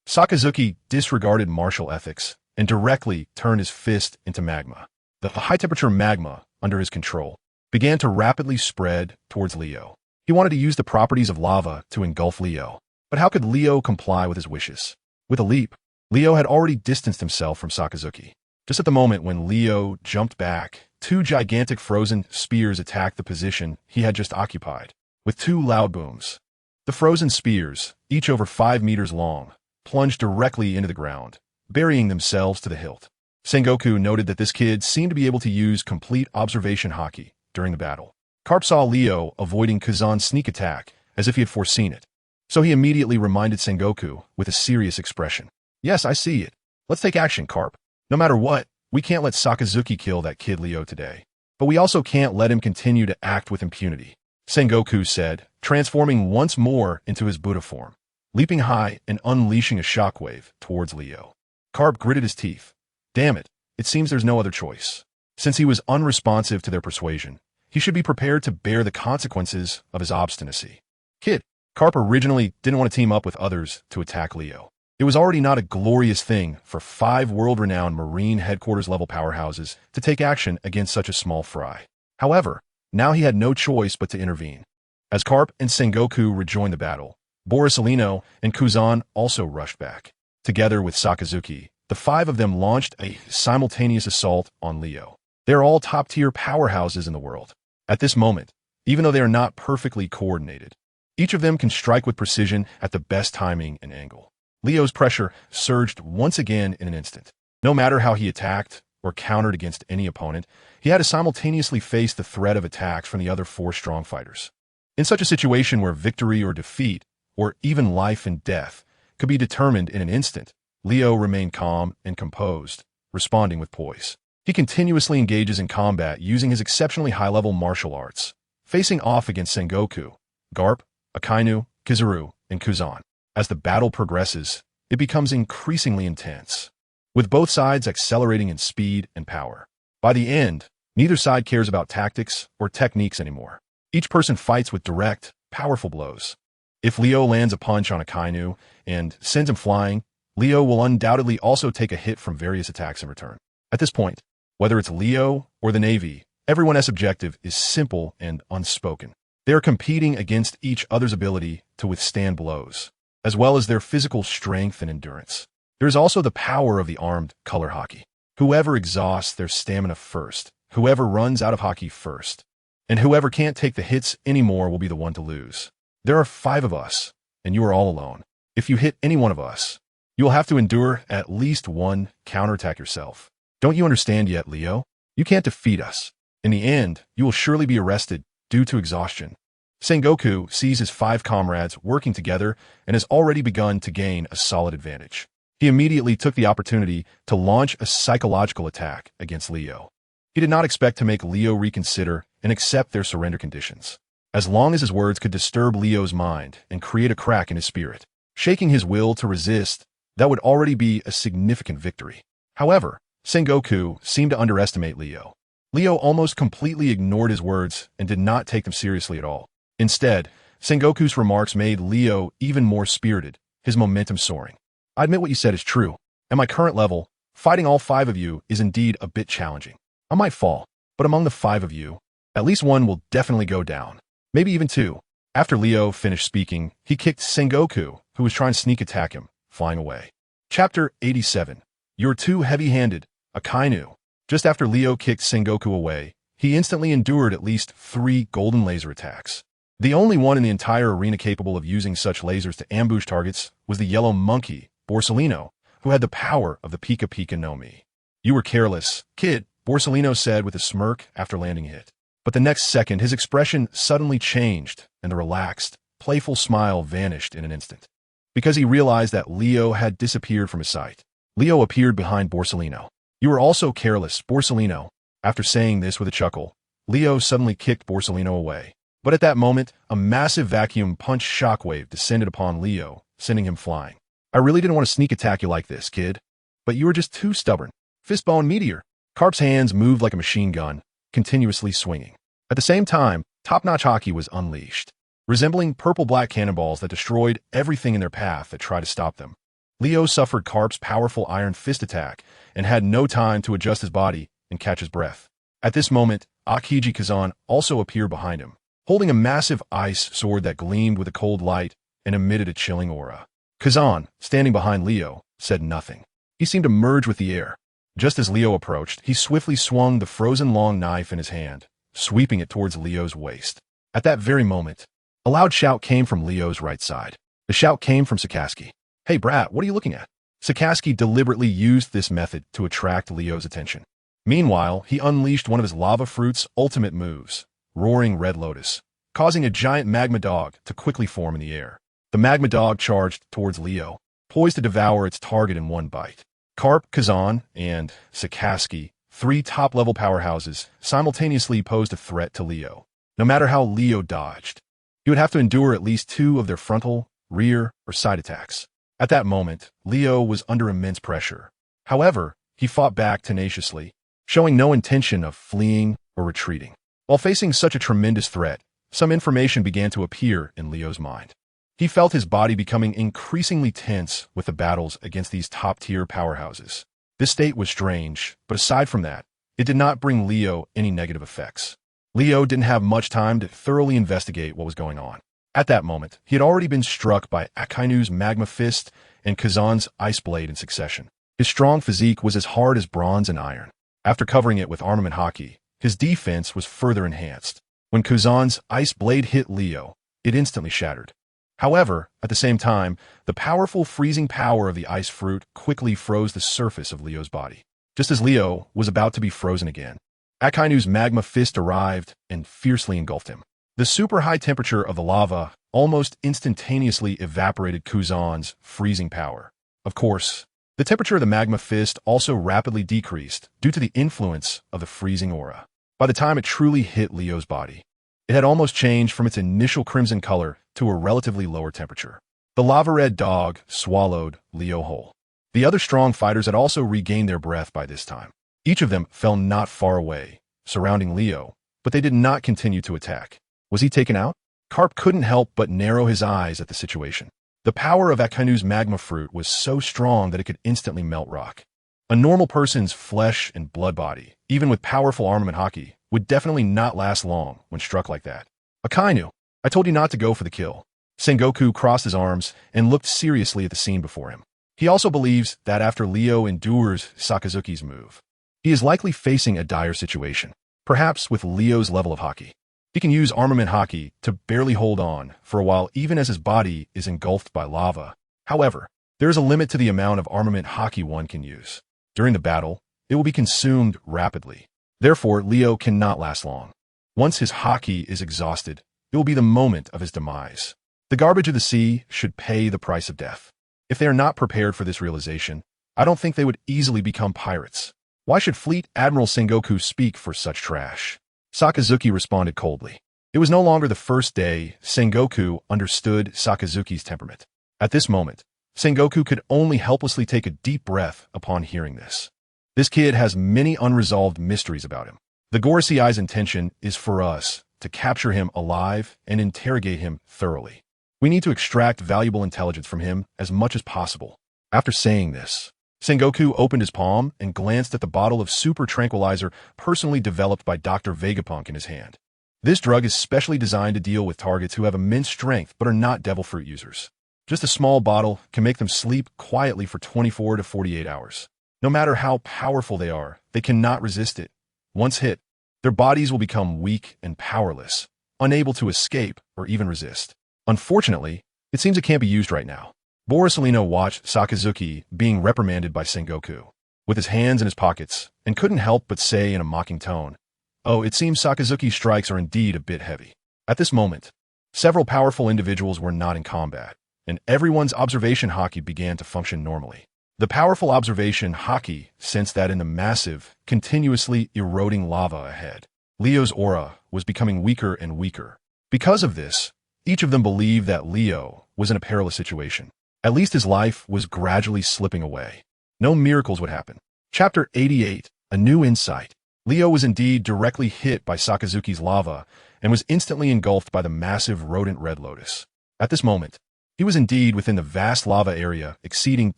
Sakazuki disregarded martial ethics and directly turned his fist into magma. The high-temperature magma under his control began to rapidly spread towards Leo. He wanted to use the properties of lava to engulf Leo, but how could Leo comply with his wishes? With a leap, Leo had already distanced himself from Sakazuki. Just at the moment when Leo jumped back, two gigantic frozen spears attacked the position he had just occupied, with two loud booms. The frozen spears, each over 5 meters long, plunged directly into the ground, burying themselves to the hilt. Sengoku noted that this kid seemed to be able to use complete observation Haki during the battle. Carp saw Leo avoiding Kazan's sneak attack as if he had foreseen it, so he immediately reminded Sengoku with a serious expression. Yes, I see it. Let's take action, Carp. No matter what, we can't let Sakazuki kill that kid Leo today. But we also can't let him continue to act with impunity, Sengoku said, transforming once more into his Buddha form, leaping high and unleashing a shockwave towards Leo. Carp gritted his teeth. Damn it, it seems there's no other choice. Since he was unresponsive to their persuasion, he should be prepared to bear the consequences of his obstinacy. Kid, Carp originally didn't want to team up with others to attack Leo. It was already not a glorious thing for 5 world-renowned Marine headquarters-level powerhouses to take action against such a small fry. However, now he had no choice but to intervene. As Carp and Sengoku rejoined the battle, Borisolino and Kuzan also rushed back. Together with Sakazuki, the 5 of them launched a simultaneous assault on Leo. They are all top-tier powerhouses in the world. At this moment, even though they are not perfectly coordinated, each of them can strike with precision at the best timing and angle. Leo's pressure surged once again in an instant. No matter how he attacked or countered against any opponent, he had to simultaneously face the threat of attacks from the other 4 strong fighters. In such a situation where victory or defeat, or even life and death, could be determined in an instant, Leo remained calm and composed, responding with poise. He continuously engages in combat using his exceptionally high-level martial arts, facing off against Sengoku, Garp, Akainu, Kizaru, and Kuzan. As the battle progresses, it becomes increasingly intense, with both sides accelerating in speed and power. By the end, neither side cares about tactics or techniques anymore. Each person fights with direct, powerful blows. If Leo lands a punch on Akainu and sends him flying, Leo will undoubtedly also take a hit from various attacks in return. At this point, whether it's Leo or the Navy, everyone's objective is simple and unspoken. They are competing against each other's ability to withstand blows, as well as their physical strength and endurance. There is also the power of the armed color Haki. Whoever exhausts their stamina first, whoever runs out of Haki first, and whoever can't take the hits anymore will be the one to lose. There are 5 of us, and you are all alone. If you hit any one of us, you will have to endure at least one counterattack yourself. Don't you understand yet, Leo? You can't defeat us. In the end, you will surely be arrested due to exhaustion. Sengoku sees his 5 comrades working together and has already begun to gain a solid advantage. He immediately took the opportunity to launch a psychological attack against Leo. He did not expect to make Leo reconsider and accept their surrender conditions, as long as his words could disturb Leo's mind and create a crack in his spirit. Shaking his will to resist, that would already be a significant victory. However, Sengoku seemed to underestimate Leo. Leo almost completely ignored his words and did not take them seriously at all. Instead, Sengoku's remarks made Leo even more spirited, his momentum soaring. I admit what you said is true. At my current level, fighting all 5 of you is indeed a bit challenging. I might fall, but among the 5 of you, at least one will definitely go down. Maybe even 2. After Leo finished speaking, he kicked Sengoku, who was trying to sneak attack him, flying away. Chapter 87. You're too heavy-handed, Akainu. Just after Leo kicked Sengoku away, he instantly endured at least 3 golden laser attacks. The only one in the entire arena capable of using such lasers to ambush targets was the yellow monkey, Borsellino, who had the power of the Pika Pika no Mi. You were careless, kid, Borsellino said with a smirk after landing a hit. But the next second, his expression suddenly changed, and the relaxed, playful smile vanished in an instant. Because he realized that Leo had disappeared from his sight. Leo appeared behind Borsellino. You were also careless, Borsellino. After saying this with a chuckle, Leo suddenly kicked Borsellino away. But at that moment, a massive vacuum punch shockwave descended upon Leo, sending him flying. I really didn't want to sneak attack you like this, kid. But you were just too stubborn. Fistbone meteor. Carp's hands moved like a machine gun, continuously swinging. At the same time, top-notch Haki was unleashed, resembling purple-black cannonballs that destroyed everything in their path that tried to stop them. Leo suffered Carp's powerful iron fist attack and had no time to adjust his body and catch his breath. At this moment, Aokiji Kazan also appeared behind him, holding a massive ice sword that gleamed with a cold light and emitted a chilling aura. Kazan, standing behind Leo, said nothing. He seemed to merge with the air. Just as Leo approached, he swiftly swung the frozen long knife in his hand, sweeping it towards Leo's waist. At that very moment, a loud shout came from Leo's right side. The shout came from Sakaski. Hey brat, what are you looking at? Sakaski deliberately used this method to attract Leo's attention. Meanwhile, he unleashed one of his lava fruit's ultimate moves, Roaring Red Lotus, causing a giant magma dog to quickly form in the air. The magma dog charged towards Leo, poised to devour its target in one bite. Carp, Kazan, and Sakaski, 3 top-level powerhouses, simultaneously posed a threat to Leo. No matter how Leo dodged, he would have to endure at least 2 of their frontal, rear, or side attacks. At that moment, Leo was under immense pressure. However, he fought back tenaciously, showing no intention of fleeing or retreating. While facing such a tremendous threat, some information began to appear in Leo's mind. He felt his body becoming increasingly tense with the battles against these top-tier powerhouses. This state was strange, but aside from that, it did not bring Leo any negative effects. Leo didn't have much time to thoroughly investigate what was going on. At that moment, he had already been struck by Akainu's magma fist and Kazan's ice blade in succession. His strong physique was as hard as bronze and iron. After covering it with armament Haki, his defense was further enhanced. When Kazan's ice blade hit Leo, it instantly shattered. However, at the same time, the powerful freezing power of the ice fruit quickly froze the surface of Leo's body. Just as Leo was about to be frozen again, Akainu's magma fist arrived and fiercely engulfed him. The super high temperature of the lava almost instantaneously evaporated Kazan's freezing power. Of course, the temperature of the magma fist also rapidly decreased due to the influence of the freezing aura. By the time it truly hit Leo's body, it had almost changed from its initial crimson color to a relatively lower temperature. The lava-red dog swallowed Leo whole. The other strong fighters had also regained their breath by this time. Each of them fell not far away, surrounding Leo, but they did not continue to attack. Was he taken out? Carp couldn't help but narrow his eyes at the situation. The power of Akainu's magma fruit was so strong that it could instantly melt rock. A normal person's flesh and blood body, even with powerful armament Haki, would definitely not last long when struck like that. Akainu, I told you not to go for the kill. Sengoku crossed his arms and looked seriously at the scene before him. He also believes that after Leo endures Sakazuki's move, he is likely facing a dire situation, perhaps with Leo's level of Haki. He can use armament Haki to barely hold on for a while even as his body is engulfed by lava. However, there is a limit to the amount of armament Haki one can use. During the battle, it will be consumed rapidly. Therefore, Leo cannot last long. Once his Haki is exhausted, it will be the moment of his demise. The garbage of the sea should pay the price of death. If they are not prepared for this realization, I don't think they would easily become pirates. Why should Fleet Admiral Sengoku speak for such trash? Sakazuki responded coldly. It was no longer the first day Sengoku understood Sakazuki's temperament. At this moment, Sengoku could only helplessly take a deep breath upon hearing this. This kid has many unresolved mysteries about him. The Gorosei Eye's intention is for us to capture him alive and interrogate him thoroughly. We need to extract valuable intelligence from him as much as possible. After saying this, Sengoku opened his palm and glanced at the bottle of super tranquilizer personally developed by Dr. Vegapunk in his hand. This drug is specially designed to deal with targets who have immense strength but are not devil fruit users. Just a small bottle can make them sleep quietly for 24 to 48 hours. No matter how powerful they are, they cannot resist it. Once hit, their bodies will become weak and powerless, unable to escape or even resist. Unfortunately, it seems it can't be used right now. Borsalino watched Sakazuki being reprimanded by Sengoku, with his hands in his pockets, and couldn't help but say in a mocking tone, "Oh, it seems Sakazuki's strikes are indeed a bit heavy." At this moment, several powerful individuals were not in combat, and everyone's observation Haki began to function normally. The powerful observation Haki sensed that in the massive, continuously eroding lava ahead, Leo's aura was becoming weaker and weaker. Because of this, each of them believed that Leo was in a perilous situation. At least his life was gradually slipping away. No miracles would happen. Chapter 88, A New Insight. Leo was indeed directly hit by Sakazuki's lava and was instantly engulfed by the massive rodent Red Lotus. At this moment, he was indeed within the vast lava area exceeding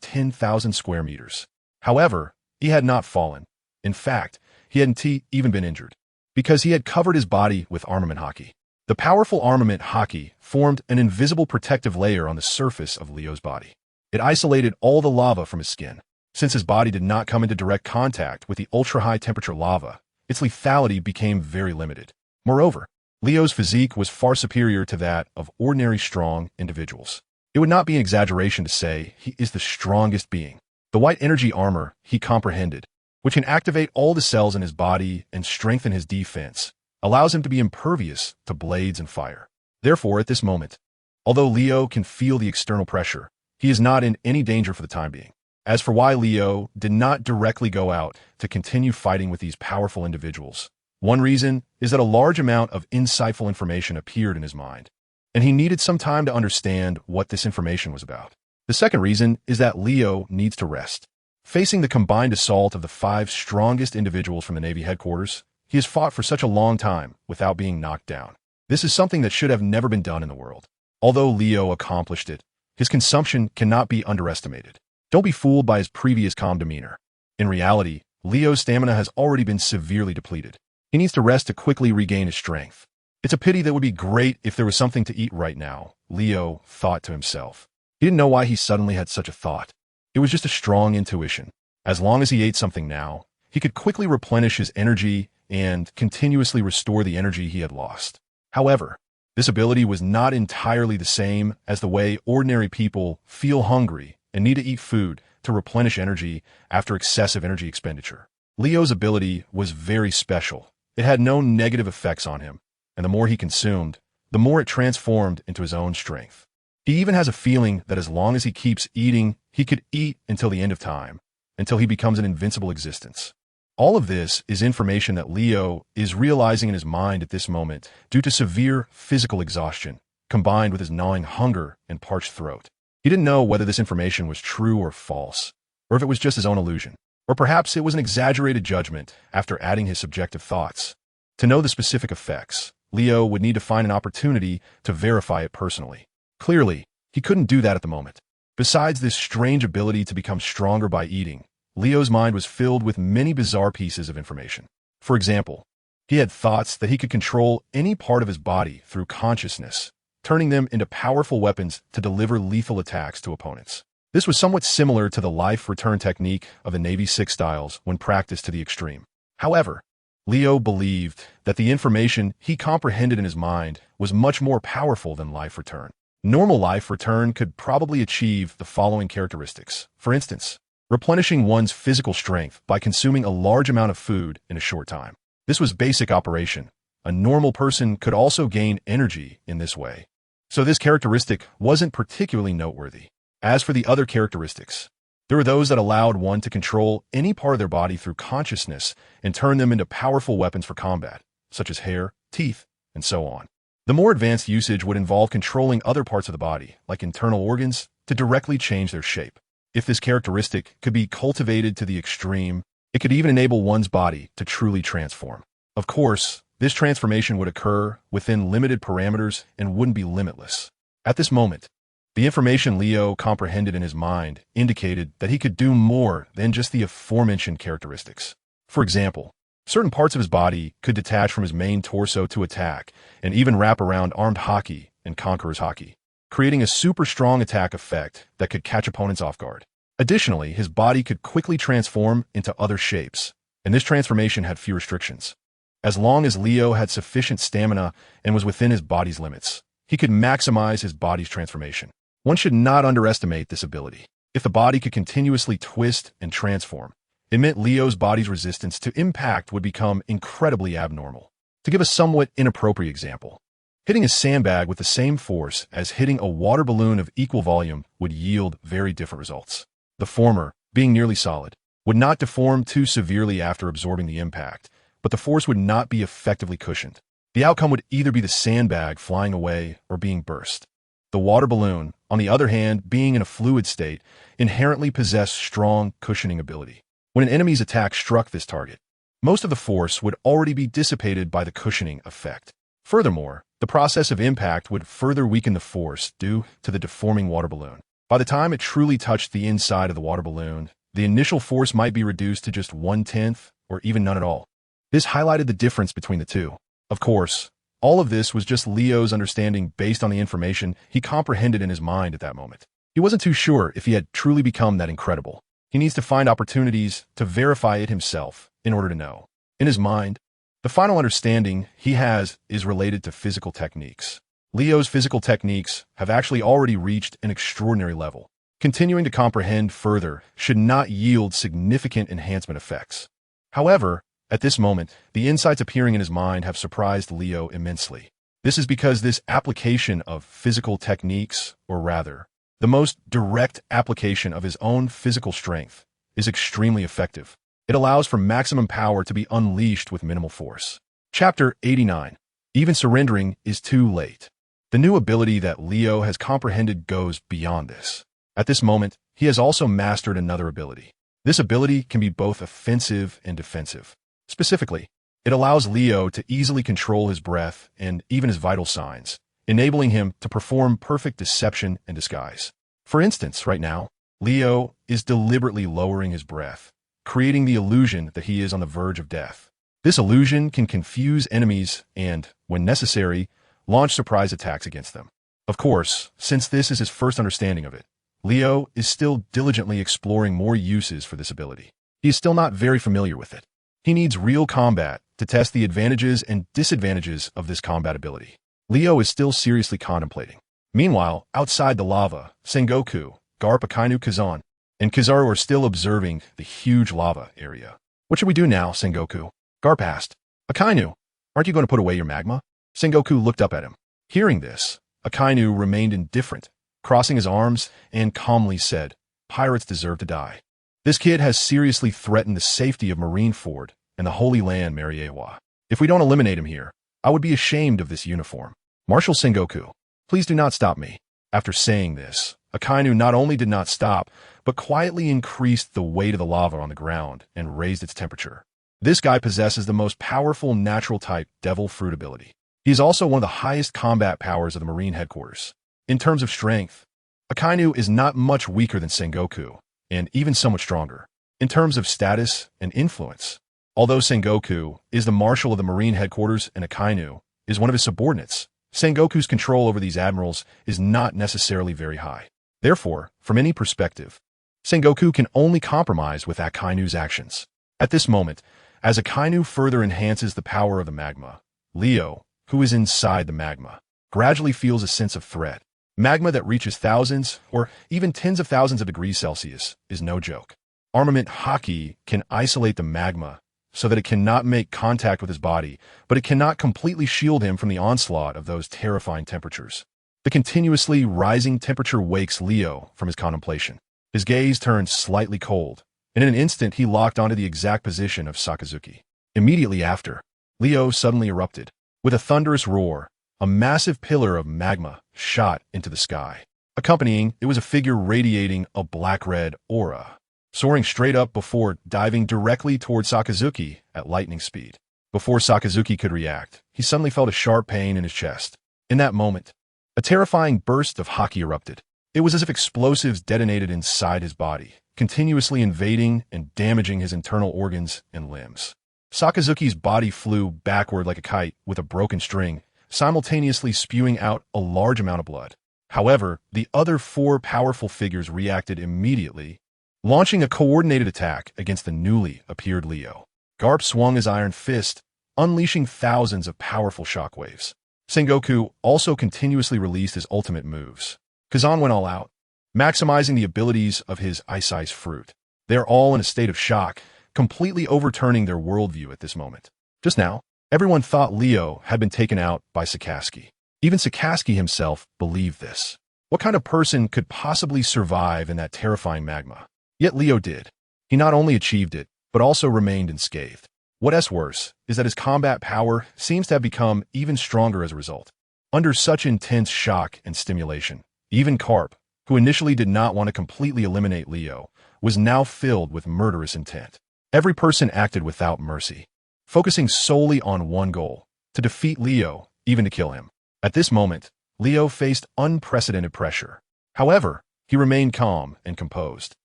10,000 square meters. However, he had not fallen. In fact, he hadn't even been injured, because he had covered his body with armament Haki. The powerful armament Haki formed an invisible protective layer on the surface of Leo's body. It isolated all the lava from his skin. Since his body did not come into direct contact with the ultra-high temperature lava, its lethality became very limited. Moreover, Leo's physique was far superior to that of ordinary strong individuals. It would not be an exaggeration to say he is the strongest being. The white energy armor he comprehended, which can activate all the cells in his body and strengthen his defense, allows him to be impervious to blades and fire. Therefore, at this moment, although Leo can feel the external pressure, he is not in any danger for the time being. As for why Leo did not directly go out to continue fighting with these powerful individuals, one reason is that a large amount of insightful information appeared in his mind, and he needed some time to understand what this information was about. The second reason is that Leo needs to rest. Facing the combined assault of the 5 strongest individuals from the Navy headquarters, he has fought for such a long time without being knocked down. This is something that should have never been done in the world. Although Leo accomplished it, his consumption cannot be underestimated. Don't be fooled by his previous calm demeanor. In reality, Leo's stamina has already been severely depleted. He needs to rest to quickly regain his strength. It's a pity that would be great if there was something to eat right now, Leo thought to himself. He didn't know why he suddenly had such a thought. It was just a strong intuition. As long as he ate something now, he could quickly replenish his energy and continuously restore the energy he had lost. However, this ability was not entirely the same as the way ordinary people feel hungry and need to eat food to replenish energy after excessive energy expenditure. Leo's ability was very special. It had no negative effects on him, and the more he consumed, the more it transformed into his own strength. He even has a feeling that as long as he keeps eating, he could eat until the end of time, until he becomes an invincible existence. All of this is information that Leo is realizing in his mind at this moment due to severe physical exhaustion, combined with his gnawing hunger and parched throat. He didn't know whether this information was true or false, or if it was just his own illusion, or perhaps it was an exaggerated judgment after adding his subjective thoughts. To know the specific effects, Leo would need to find an opportunity to verify it personally. Clearly, he couldn't do that at the moment. Besides this strange ability to become stronger by eating, Leo's mind was filled with many bizarre pieces of information. For example, he had thoughts that he could control any part of his body through consciousness, turning them into powerful weapons to deliver lethal attacks to opponents. This was somewhat similar to the life return technique of the Navy Six styles when practiced to the extreme. However, Leo believed that the information he comprehended in his mind was much more powerful than life return. Normal life return could probably achieve the following characteristics. For instance, replenishing one's physical strength by consuming a large amount of food in a short time. This was basic operation. A normal person could also gain energy in this way. So this characteristic wasn't particularly noteworthy. As for the other characteristics, there were those that allowed one to control any part of their body through consciousness and turn them into powerful weapons for combat, such as hair, teeth, and so on. The more advanced usage would involve controlling other parts of the body, like internal organs, to directly change their shape. If this characteristic could be cultivated to the extreme, it could even enable one's body to truly transform. Of course, this transformation would occur within limited parameters and wouldn't be limitless. At this moment, the information Leo comprehended in his mind indicated that he could do more than just the aforementioned characteristics. For example, Certain parts of his body could detach from his main torso to attack, and even wrap around armed Haki and Conqueror's Haki, creating a super strong attack effect that could catch opponents off guard. Additionally, his body could quickly transform into other shapes, and this transformation had few restrictions. As long as Leo had sufficient stamina and was within his body's limits, he could maximize his body's transformation. One should not underestimate this ability. If the body could continuously twist and transform, it meant Leo's body's resistance to impact would become incredibly abnormal. To give a somewhat inappropriate example, hitting a sandbag with the same force as hitting a water balloon of equal volume would yield very different results. The former, being nearly solid, would not deform too severely after absorbing the impact, but the force would not be effectively cushioned. The outcome would either be the sandbag flying away or being burst. The water balloon, on the other hand, being in a fluid state, inherently possessed strong cushioning ability. When an enemy's attack struck this target, most of the force would already be dissipated by the cushioning effect. Furthermore, the process of impact would further weaken the force due to the deforming water balloon. By the time it truly touched the inside of the water balloon, the initial force might be reduced to just 1/10 or even none at all. This highlighted the difference between the two. Of course, all of this was just Leo's understanding based on the information he comprehended in his mind at that moment. He wasn't too sure if he had truly become that incredible. He needs to find opportunities to verify it himself in order to know. In his mind, the final understanding he has is related to physical techniques. Leo's physical techniques have actually already reached an extraordinary level. Continuing to comprehend further should not yield significant enhancement effects. However, at this moment, the insights appearing in his mind have surprised Leo immensely. This is because this application of physical techniques, or rather, the most direct application of his own physical strength, is extremely effective. It allows for maximum power to be unleashed with minimal force. Chapter 89. Even surrendering is too late. The new ability that Leo has comprehended goes beyond this. At this moment, he has also mastered another ability. This ability can be both offensive and defensive. Specifically, it allows Leo to easily control his breath and even his vital signs, enabling him to perform perfect deception and disguise. For instance, right now, Leo is deliberately lowering his breath, creating the illusion that he is on the verge of death. This illusion can confuse enemies and, when necessary, launch surprise attacks against them. Of course, since this is his first understanding of it, Leo is still diligently exploring more uses for this ability. He is still not very familiar with it. He needs real combat to test the advantages and disadvantages of this combat ability. Leo is still seriously contemplating. Meanwhile, outside the lava, Sengoku, Garp, Akainu, Kazan, and Kizaru are still observing the huge lava area. What should we do now, Sengoku? Garp asked. Akainu, aren't you going to put away your magma? Sengoku looked up at him. Hearing this, Akainu remained indifferent, crossing his arms, and calmly said, "Pirates deserve to die. This kid has seriously threatened the safety of Marineford and the Holy Land, Mariewa. If we don't eliminate him here, I would be ashamed of this uniform. Marshal Sengoku, please do not stop me." After saying this, Akainu not only did not stop, but quietly increased the weight of the lava on the ground and raised its temperature. This guy possesses the most powerful natural type devil fruit ability. He is also one of the highest combat powers of the Marine headquarters. In terms of strength, Akainu is not much weaker than Sengoku, and even somewhat stronger. In terms of status and influence, although Sengoku is the marshal of the Marine headquarters and Akainu is one of his subordinates, Sengoku's control over these admirals is not necessarily very high. Therefore, from any perspective, Sengoku can only compromise with Akainu's actions. At this moment, as Akainu further enhances the power of the magma, Leo, who is inside the magma, gradually feels a sense of threat. Magma that reaches thousands or even tens of thousands of degrees Celsius is no joke. Armament Haki can isolate the magma so that it cannot make contact with his body, but it cannot completely shield him from the onslaught of those terrifying temperatures. The continuously rising temperature wakes Leo from his contemplation. His gaze turns slightly cold, and in an instant he locked onto the exact position of Sakazuki. Immediately after, Leo suddenly erupted. With a thunderous roar, a massive pillar of magma shot into the sky. Accompanying, it was a figure radiating a black-red aura, soaring straight up before diving directly toward Sakazuki at lightning speed. Before Sakazuki could react, he suddenly felt a sharp pain in his chest. In that moment, a terrifying burst of Haki erupted. It was as if explosives detonated inside his body, continuously invading and damaging his internal organs and limbs. Sakazuki's body flew backward like a kite with a broken string, simultaneously spewing out a large amount of blood. However, the other four powerful figures reacted immediately, launching a coordinated attack against the newly appeared Leo. Garp swung his iron fist, unleashing thousands of powerful shockwaves. Sengoku also continuously released his ultimate moves. Kazan went all out, maximizing the abilities of his ice fruit. They are all in a state of shock, completely overturning their worldview at this moment. Just now, everyone thought Leo had been taken out by Sakazuki. Even Sakazuki himself believed this. What kind of person could possibly survive in that terrifying magma? Yet Leo did. He not only achieved it, but also remained unscathed. What's worse is that his combat power seems to have become even stronger as a result. Under such intense shock and stimulation, even Karp, who initially did not want to completely eliminate Leo, was now filled with murderous intent. Every person acted without mercy, focusing solely on one goal, to defeat Leo, even to kill him. At this moment, Leo faced unprecedented pressure. However, he remained calm and composed,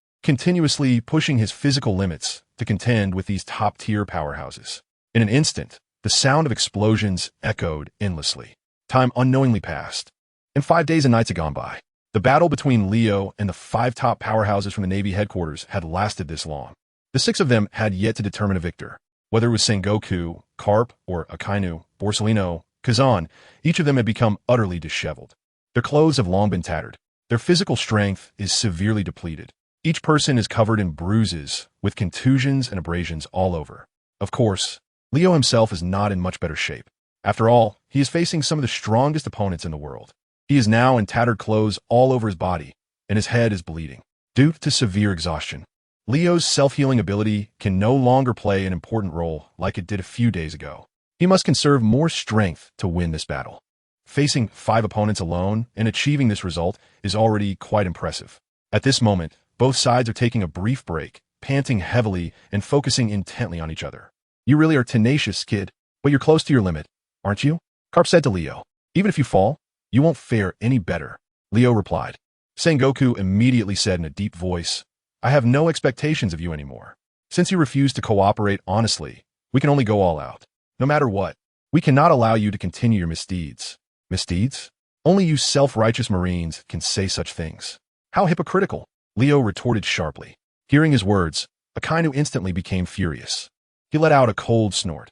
continuously pushing his physical limits to contend with these top-tier powerhouses. In an instant, the sound of explosions echoed endlessly. Time unknowingly passed, and 5 days and nights had gone by. The battle between Leo and the 5 top powerhouses from the Navy headquarters had lasted this long. The 6 of them had yet to determine a victor. Whether it was Sengoku, Karp, or Akainu, Borsellino, Kazan, each of them had become utterly disheveled. Their clothes have long been tattered. Their physical strength is severely depleted. Each person is covered in bruises, with contusions and abrasions all over. Of course, Leo himself is not in much better shape. After all, he is facing some of the strongest opponents in the world. He is now in tattered clothes all over his body, and his head is bleeding, due to severe exhaustion. Leo's self-healing ability can no longer play an important role like it did a few days ago. He must conserve more strength to win this battle. Facing 5 opponents alone and achieving this result is already quite impressive. At this moment, both sides are taking a brief break, panting heavily and focusing intently on each other. You really are tenacious, kid, but you're close to your limit, aren't you? Karp said to Leo. Even if you fall, you won't fare any better, Leo replied. Sengoku immediately said in a deep voice, I have no expectations of you anymore. Since you refuse to cooperate honestly, we can only go all out. No matter what, we cannot allow you to continue your misdeeds. Misdeeds? Only you self-righteous Marines can say such things. How hypocritical, Leo retorted sharply. Hearing his words, Akainu instantly became furious. He let out a cold snort.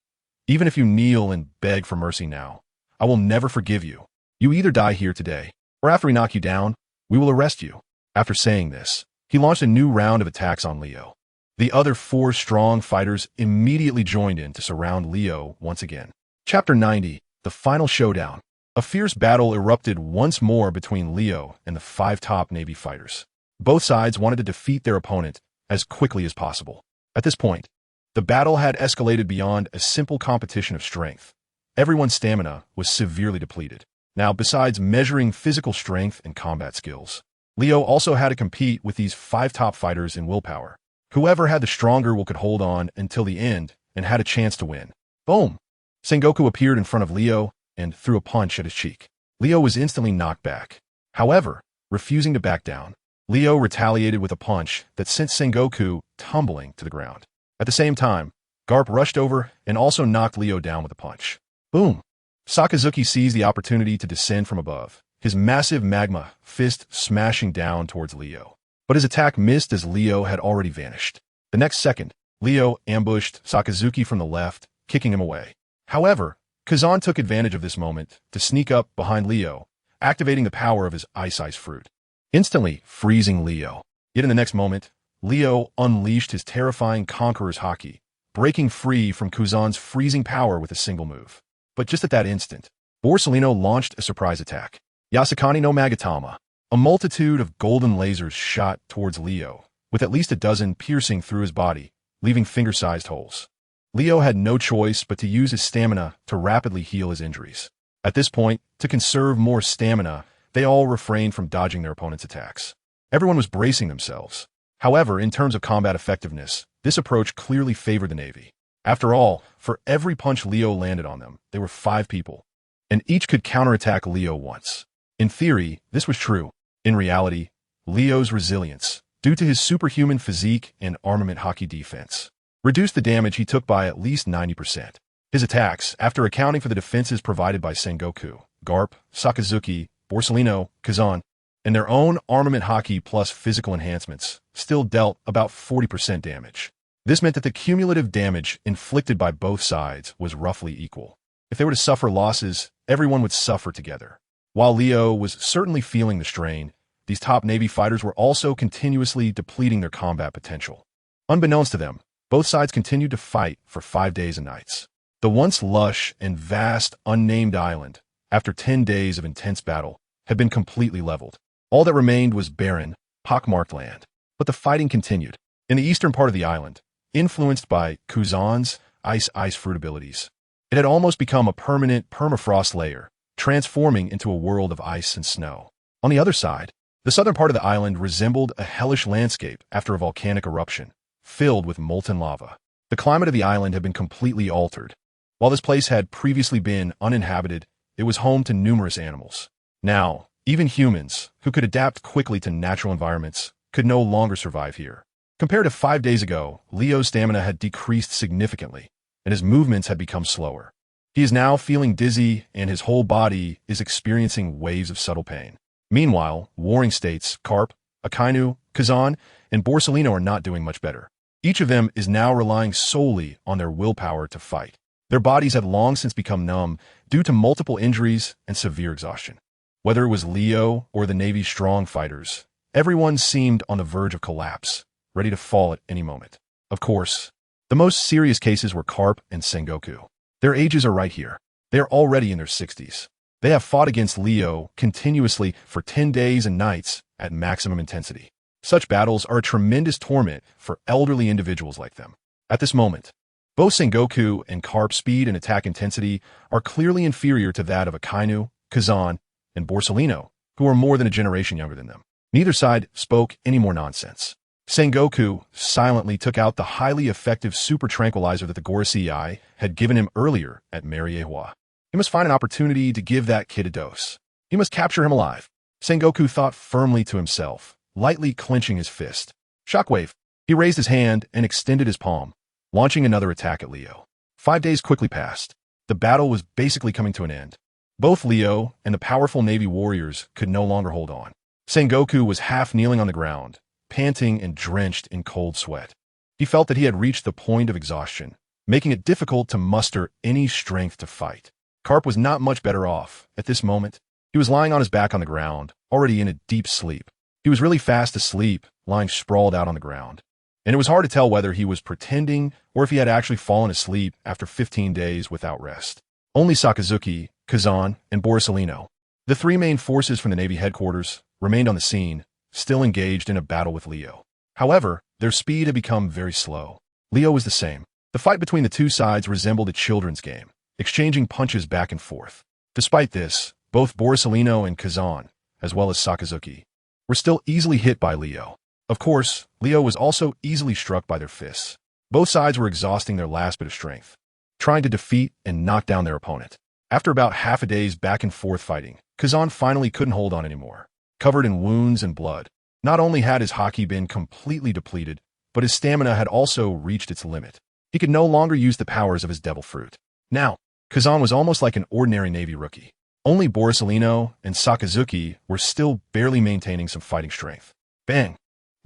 Even if you kneel and beg for mercy now, I will never forgive you. You either die here today, or after we knock you down, we will arrest you. After saying this, he launched a new round of attacks on Leo. The other 4 strong fighters immediately joined in to surround Leo once again. Chapter 90, The Final Showdown. A fierce battle erupted once more between Leo and the 5 top Navy fighters. Both sides wanted to defeat their opponent as quickly as possible. At this point, the battle had escalated beyond a simple competition of strength. Everyone's stamina was severely depleted. Now, besides measuring physical strength and combat skills, Leo also had to compete with these 5 top fighters in willpower. Whoever had the stronger will could hold on until the end and had a chance to win. Boom! Sengoku appeared in front of Leo and threw a punch at his cheek. Leo was instantly knocked back. However, refusing to back down, Leo retaliated with a punch that sent Sengoku tumbling to the ground. At the same time, Garp rushed over and also knocked Leo down with a punch. Boom! Sakazuki seized the opportunity to descend from above, his massive magma fist smashing down towards Leo. But his attack missed as Leo had already vanished. The next second, Leo ambushed Sakazuki from the left, kicking him away. However, Kazan took advantage of this moment to sneak up behind Leo, activating the power of his ice fruit, instantly freezing Leo. Yet in the next moment, Leo unleashed his terrifying Conqueror's Haki, breaking free from Kazan's freezing power with a single move. But just at that instant, Borsellino launched a surprise attack. Yasukani no Magatama. A multitude of golden lasers shot towards Leo, with at least a dozen piercing through his body, leaving finger-sized holes. Leo had no choice but to use his stamina to rapidly heal his injuries. At this point, to conserve more stamina, they all refrained from dodging their opponent's attacks. Everyone was bracing themselves. However, in terms of combat effectiveness, this approach clearly favored the Navy. After all, for every punch Leo landed on them, there were 5 people, and each could counterattack Leo once. In theory, this was true. In reality, Leo's resilience, due to his superhuman physique and armament Haki defense, reduced the damage he took by at least 90%. His attacks, after accounting for the defenses provided by Sengoku, Garp, Sakazuki, Borsellino, Kazan, and their own armament Haki plus physical enhancements, still dealt about 40% damage. This meant that the cumulative damage inflicted by both sides was roughly equal. If they were to suffer losses, everyone would suffer together. While Leo was certainly feeling the strain, these top Navy fighters were also continuously depleting their combat potential. Unbeknownst to them, both sides continued to fight for 5 days and nights. The once lush and vast unnamed island, after 10 days of intense battle, had been completely leveled. All that remained was barren, pockmarked land. But the fighting continued. In the eastern part of the island, influenced by Kuzan's ice fruit abilities, it had almost become a permanent permafrost layer, transforming into a world of ice and snow. On the other side, the southern part of the island resembled a hellish landscape after a volcanic eruption, filled with molten lava. The climate of the island had been completely altered. While this place had previously been uninhabited, it was home to numerous animals. Now, even humans, who could adapt quickly to natural environments, could no longer survive here. Compared to 5 days ago, Leo's stamina had decreased significantly, and his movements had become slower. He is now feeling dizzy, and his whole body is experiencing waves of subtle pain. Meanwhile, warring states, Karp, Akainu, Kazan, and Borsellino are not doing much better. Each of them is now relying solely on their willpower to fight. Their bodies had long since become numb due to multiple injuries and severe exhaustion. Whether it was Leo or the Navy's strong fighters, everyone seemed on the verge of collapse, ready to fall at any moment. Of course, the most serious cases were Karp and Sengoku. Their ages are right here. They are already in their 60s. They have fought against Leo continuously for 10 days and nights at maximum intensity. Such battles are a tremendous torment for elderly individuals like them. At this moment, both Sengoku and Karp's speed and attack intensity are clearly inferior to that of Akainu, Kazan, and Borsellino, who are more than a generation younger than them. Neither side spoke any more nonsense. Sengoku silently took out the highly effective super tranquilizer that the Gorosei had given him earlier at Mariehua. He must find an opportunity to give that kid a dose. He must capture him alive. Sengoku thought firmly to himself, lightly clenching his fist. Shockwave. He raised his hand and extended his palm, launching another attack at Leo. 5 days quickly passed. The battle was basically coming to an end. Both Leo and the powerful Navy warriors could no longer hold on. Sengoku was half kneeling on the ground, panting and drenched in cold sweat. He felt that he had reached the point of exhaustion, making it difficult to muster any strength to fight. Karp was not much better off. At this moment, he was lying on his back on the ground, already in a deep sleep. He was really fast asleep, lying sprawled out on the ground. And it was hard to tell whether he was pretending or if he had actually fallen asleep after 15 days without rest. Only Sakazuki, Kazan, and Borsellino, the 3 main forces from the Navy headquarters, remained on the scene, still engaged in a battle with Leo. However, their speed had become very slow. Leo was the same. The fight between the two sides resembled a children's game, exchanging punches back and forth. Despite this, both Borsellino and Kazan, as well as Sakazuki, were still easily hit by Leo. Of course, Leo was also easily struck by their fists. Both sides were exhausting their last bit of strength, trying to defeat and knock down their opponent. After about half a day's back and forth fighting, Kazan finally couldn't hold on anymore. Covered in wounds and blood, not only had his Haki been completely depleted, but his stamina had also reached its limit. He could no longer use the powers of his devil fruit. Now, Kazan was almost like an ordinary Navy rookie. Only Borsellino and Sakazuki were still barely maintaining some fighting strength. Bang!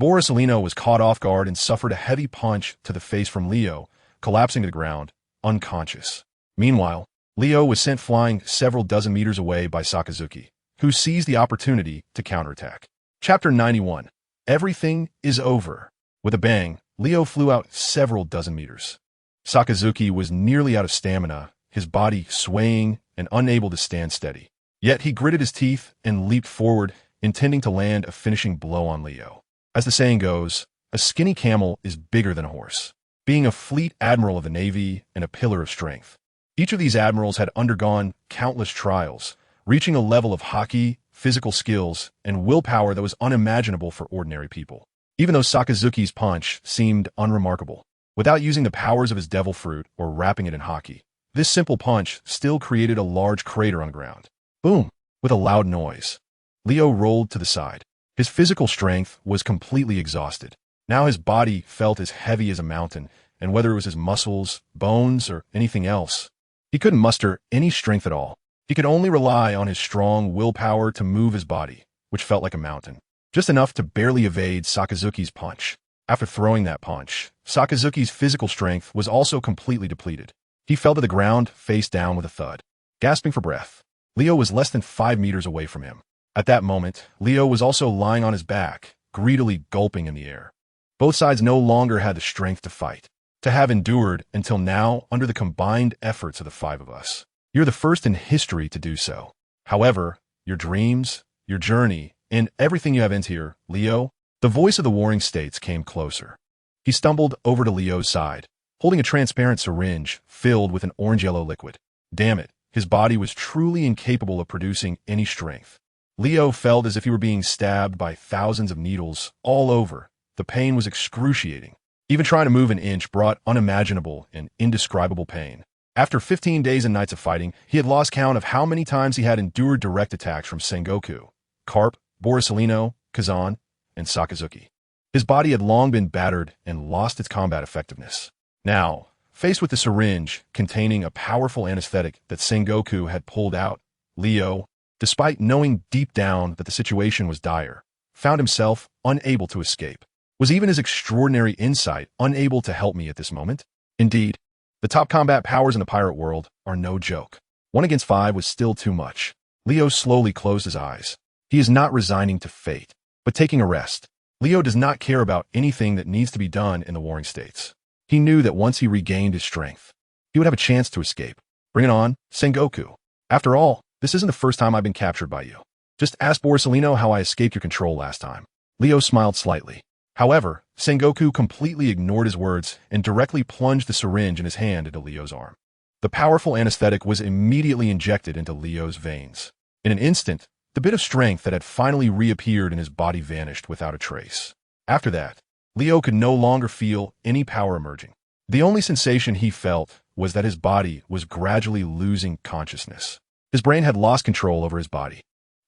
Borsellino was caught off guard and suffered a heavy punch to the face from Leo, collapsing to the ground, unconscious. Meanwhile, Leo was sent flying several dozen meters away by Sakazuki, who seized the opportunity to counterattack. Chapter 91. Everything is over. With a bang, Leo flew out several dozen meters. Sakazuki was nearly out of stamina, his body swaying and unable to stand steady. Yet he gritted his teeth and leaped forward, intending to land a finishing blow on Leo. As the saying goes, a skinny camel is bigger than a horse. Being a fleet admiral of the Navy and a pillar of strength, each of these admirals had undergone countless trials, reaching a level of Haki, physical skills, and willpower that was unimaginable for ordinary people. Even though Sakazuki's punch seemed unremarkable, without using the powers of his devil fruit or wrapping it in Haki, this simple punch still created a large crater on the ground. Boom! With a loud noise, Leo rolled to the side. His physical strength was completely exhausted. Now his body felt as heavy as a mountain, and whether it was his muscles, bones, or anything else, he couldn't muster any strength at all. He could only rely on his strong willpower to move his body, which felt like a mountain, just enough to barely evade Sakazuki's punch. After throwing that punch, Sakazuki's physical strength was also completely depleted. He fell to the ground, face down with a thud. Gasping for breath, Leo was less than 5 meters away from him. At that moment, Leo was also lying on his back, greedily gulping in the air. Both sides no longer had the strength to fight, to have endured until now under the combined efforts of the 5 of us. You're the first in history to do so. However, your dreams, your journey, and everything you have into here, Leo, the voice of the Warring States came closer. He stumbled over to Leo's side, holding a transparent syringe filled with an orange-yellow liquid. Damn it, his body was truly incapable of producing any strength. Leo felt as if he were being stabbed by thousands of needles all over. The pain was excruciating. Even trying to move an inch brought unimaginable and indescribable pain. After 15 days and nights of fighting, he had lost count of how many times he had endured direct attacks from Sengoku, Carp, Borsalino, Kazan, and Sakazuki. His body had long been battered and lost its combat effectiveness. Now, faced with the syringe containing a powerful anesthetic that Sengoku had pulled out, Leo, despite knowing deep down that the situation was dire, found himself unable to escape. Was even his extraordinary insight unable to help me at this moment? Indeed, the top combat powers in the pirate world are no joke. 1 against 5 was still too much. Leo slowly closed his eyes. He is not resigning to fate, but taking a rest. Leo does not care about anything that needs to be done in the Warring States. He knew that once he regained his strength, he would have a chance to escape. Bring it on, Sengoku. After all, this isn't the first time I've been captured by you. Just ask Borsalino how I escaped your control last time. Leo smiled slightly. However, Sengoku completely ignored his words and directly plunged the syringe in his hand into Leo's arm. The powerful anesthetic was immediately injected into Leo's veins. In an instant, the bit of strength that had finally reappeared in his body vanished without a trace. After that, Leo could no longer feel any power emerging. The only sensation he felt was that his body was gradually losing consciousness. His brain had lost control over his body.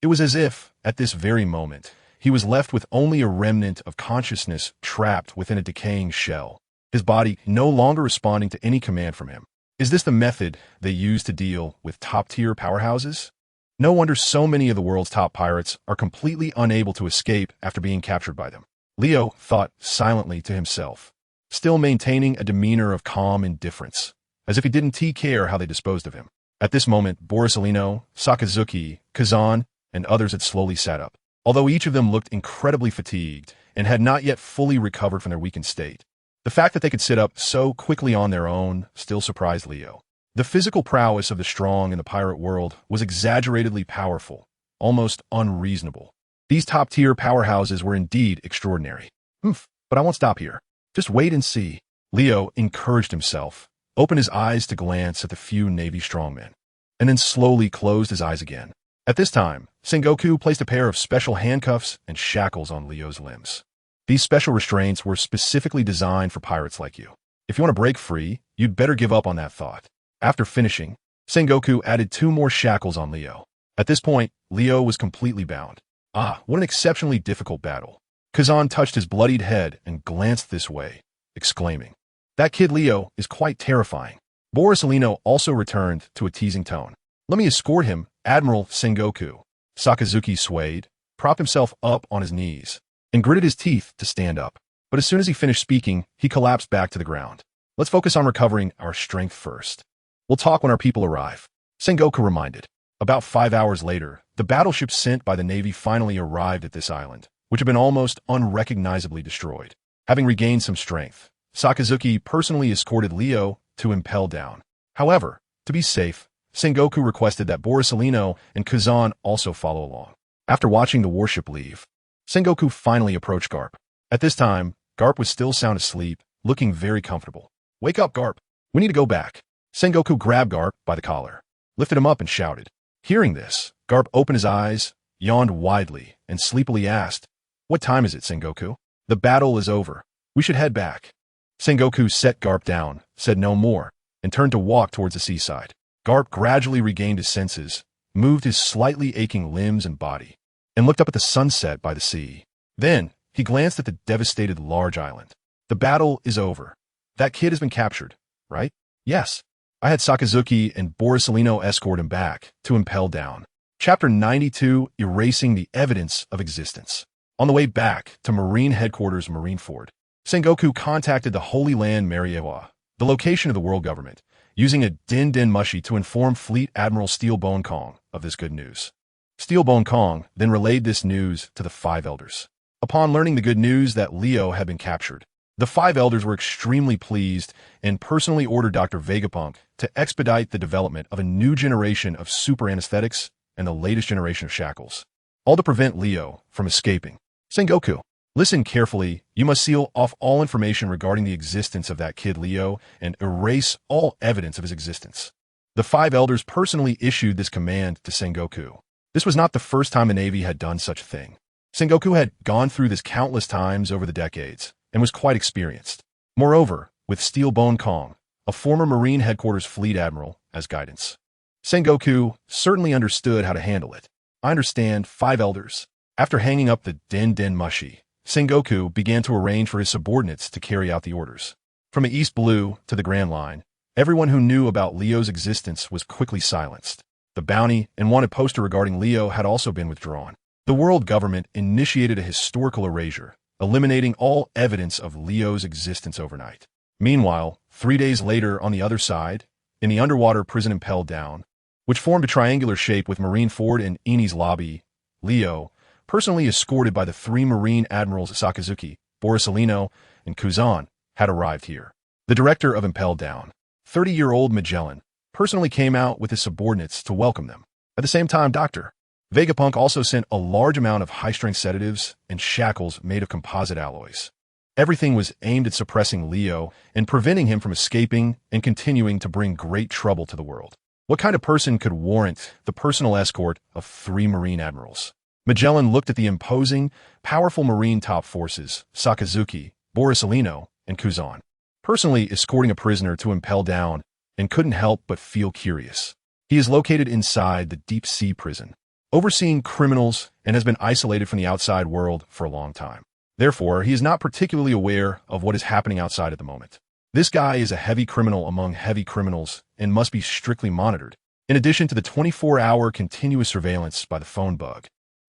It was as if, at this very moment, he was left with only a remnant of consciousness trapped within a decaying shell, his body no longer responding to any command from him. Is this the method they use to deal with top-tier powerhouses? No wonder so many of the world's top pirates are completely unable to escape after being captured by them. Leo thought silently to himself, still maintaining a demeanor of calm indifference, as if he didn't care how they disposed of him. At this moment, Borsalino, Sakazuki, Kazan, and others had slowly sat up. Although each of them looked incredibly fatigued and had not yet fully recovered from their weakened state, the fact that they could sit up so quickly on their own still surprised Leo. The physical prowess of the strong in the pirate world was exaggeratedly powerful, almost unreasonable. These top-tier powerhouses were indeed extraordinary. But I won't stop here. Just wait and see. Leo encouraged himself, opened his eyes to glance at the few Navy strongmen, and then slowly closed his eyes again. At this time, Sengoku placed a pair of special handcuffs and shackles on Leo's limbs. These special restraints were specifically designed for pirates like you. If you want to break free, you'd better give up on that thought. After finishing, Sengoku added 2 more shackles on Leo. At this point, Leo was completely bound. What an exceptionally difficult battle. Kazan touched his bloodied head and glanced this way, exclaiming, "That kid Leo is quite terrifying." Borsalino also returned to a teasing tone. "Let me escort him, Admiral Sengoku." Sakazuki swayed, propped himself up on his knees, and gritted his teeth to stand up. But as soon as he finished speaking, he collapsed back to the ground. "Let's focus on recovering our strength first. We'll talk when our people arrive," Sengoku reminded. About 5 hours later, the battleship sent by the Navy finally arrived at this island, which had been almost unrecognizably destroyed. Having regained some strength, Sakazuki personally escorted Leo to ImpelDown. However, to be safe, Sengoku requested that Borsalino and Kazan also follow along. After watching the warship leave, Sengoku finally approached Garp. At this time, Garp was still sound asleep, looking very comfortable. "Wake up, Garp. We need to go back." Sengoku grabbed Garp by the collar, lifted him up, and shouted. Hearing this, Garp opened his eyes, yawned widely, and sleepily asked, "What time is it, Sengoku?" "The battle is over. We should head back." Sengoku set Garp down, said no more, and turned to walk towards the seaside. Garp gradually regained his senses, moved his slightly aching limbs and body, and looked up at the sunset by the sea. Then, he glanced at the devastated large island. "The battle is over. That kid has been captured, right? Yes. I had Sakazuki and Borisolino escort him back to ImpelDown. Chapter 92, Erasing the Evidence of Existence. On the way back to Marine Headquarters Marineford, Sengoku contacted the Holy Land Mariewa, the location of the world government, using a din mushi to inform Fleet Admiral Steelbone Kong of this good news. Steelbone Kong then relayed this news to the five elders. Upon learning the good news that Leo had been captured, the five elders were extremely pleased and personally ordered Dr. Vegapunk to expedite the development of a new generation of super anesthetics and the latest generation of shackles, all to prevent Leo from escaping. Sengoku, listen carefully. You must seal off all information regarding the existence of that kid Leo and erase all evidence of his existence. The five elders personally issued this command to Sengoku. This was not the first time the Navy had done such a thing. Sengoku had gone through this countless times over the decades and was quite experienced. Moreover, with Steelbone Kong, a former Marine Headquarters Fleet Admiral, as guidance, Sengoku certainly understood how to handle it. I understand, five elders. After hanging up the din mushi, Sengoku began to arrange for his subordinates to carry out the orders. From the East Blue to the Grand Line, everyone who knew about Leo's existence was quickly silenced. The bounty and wanted poster regarding Leo had also been withdrawn. The world government initiated a historical erasure, eliminating all evidence of Leo's existence overnight. Meanwhile, 3 days later on the other side, in the underwater prison ImpelDown, which formed a triangular shape with Marineford and Eni's lobby, Leo, personally escorted by the three Marine Admirals Sakazuki, Borisolino, and Kuzan, had arrived here. The director of ImpelDown, 30-year-old Magellan, personally came out with his subordinates to welcome them. At the same time, Dr. Vegapunk also sent a large amount of high-strength sedatives and shackles made of composite alloys. Everything was aimed at suppressing Leo and preventing him from escaping and continuing to bring great trouble to the world. What kind of person could warrant the personal escort of three Marine admirals? Magellan looked at the imposing, powerful Marine top forces, Sakazuki, Borisolino, and Kuzan, personally escorting a prisoner to ImpelDown, and couldn't help but feel curious. He is located inside the deep-sea prison, overseeing criminals, and has been isolated from the outside world for a long time. Therefore, he is not particularly aware of what is happening outside at the moment. This guy is a heavy criminal among heavy criminals and must be strictly monitored, in addition to the 24-hour continuous surveillance by the phone bug.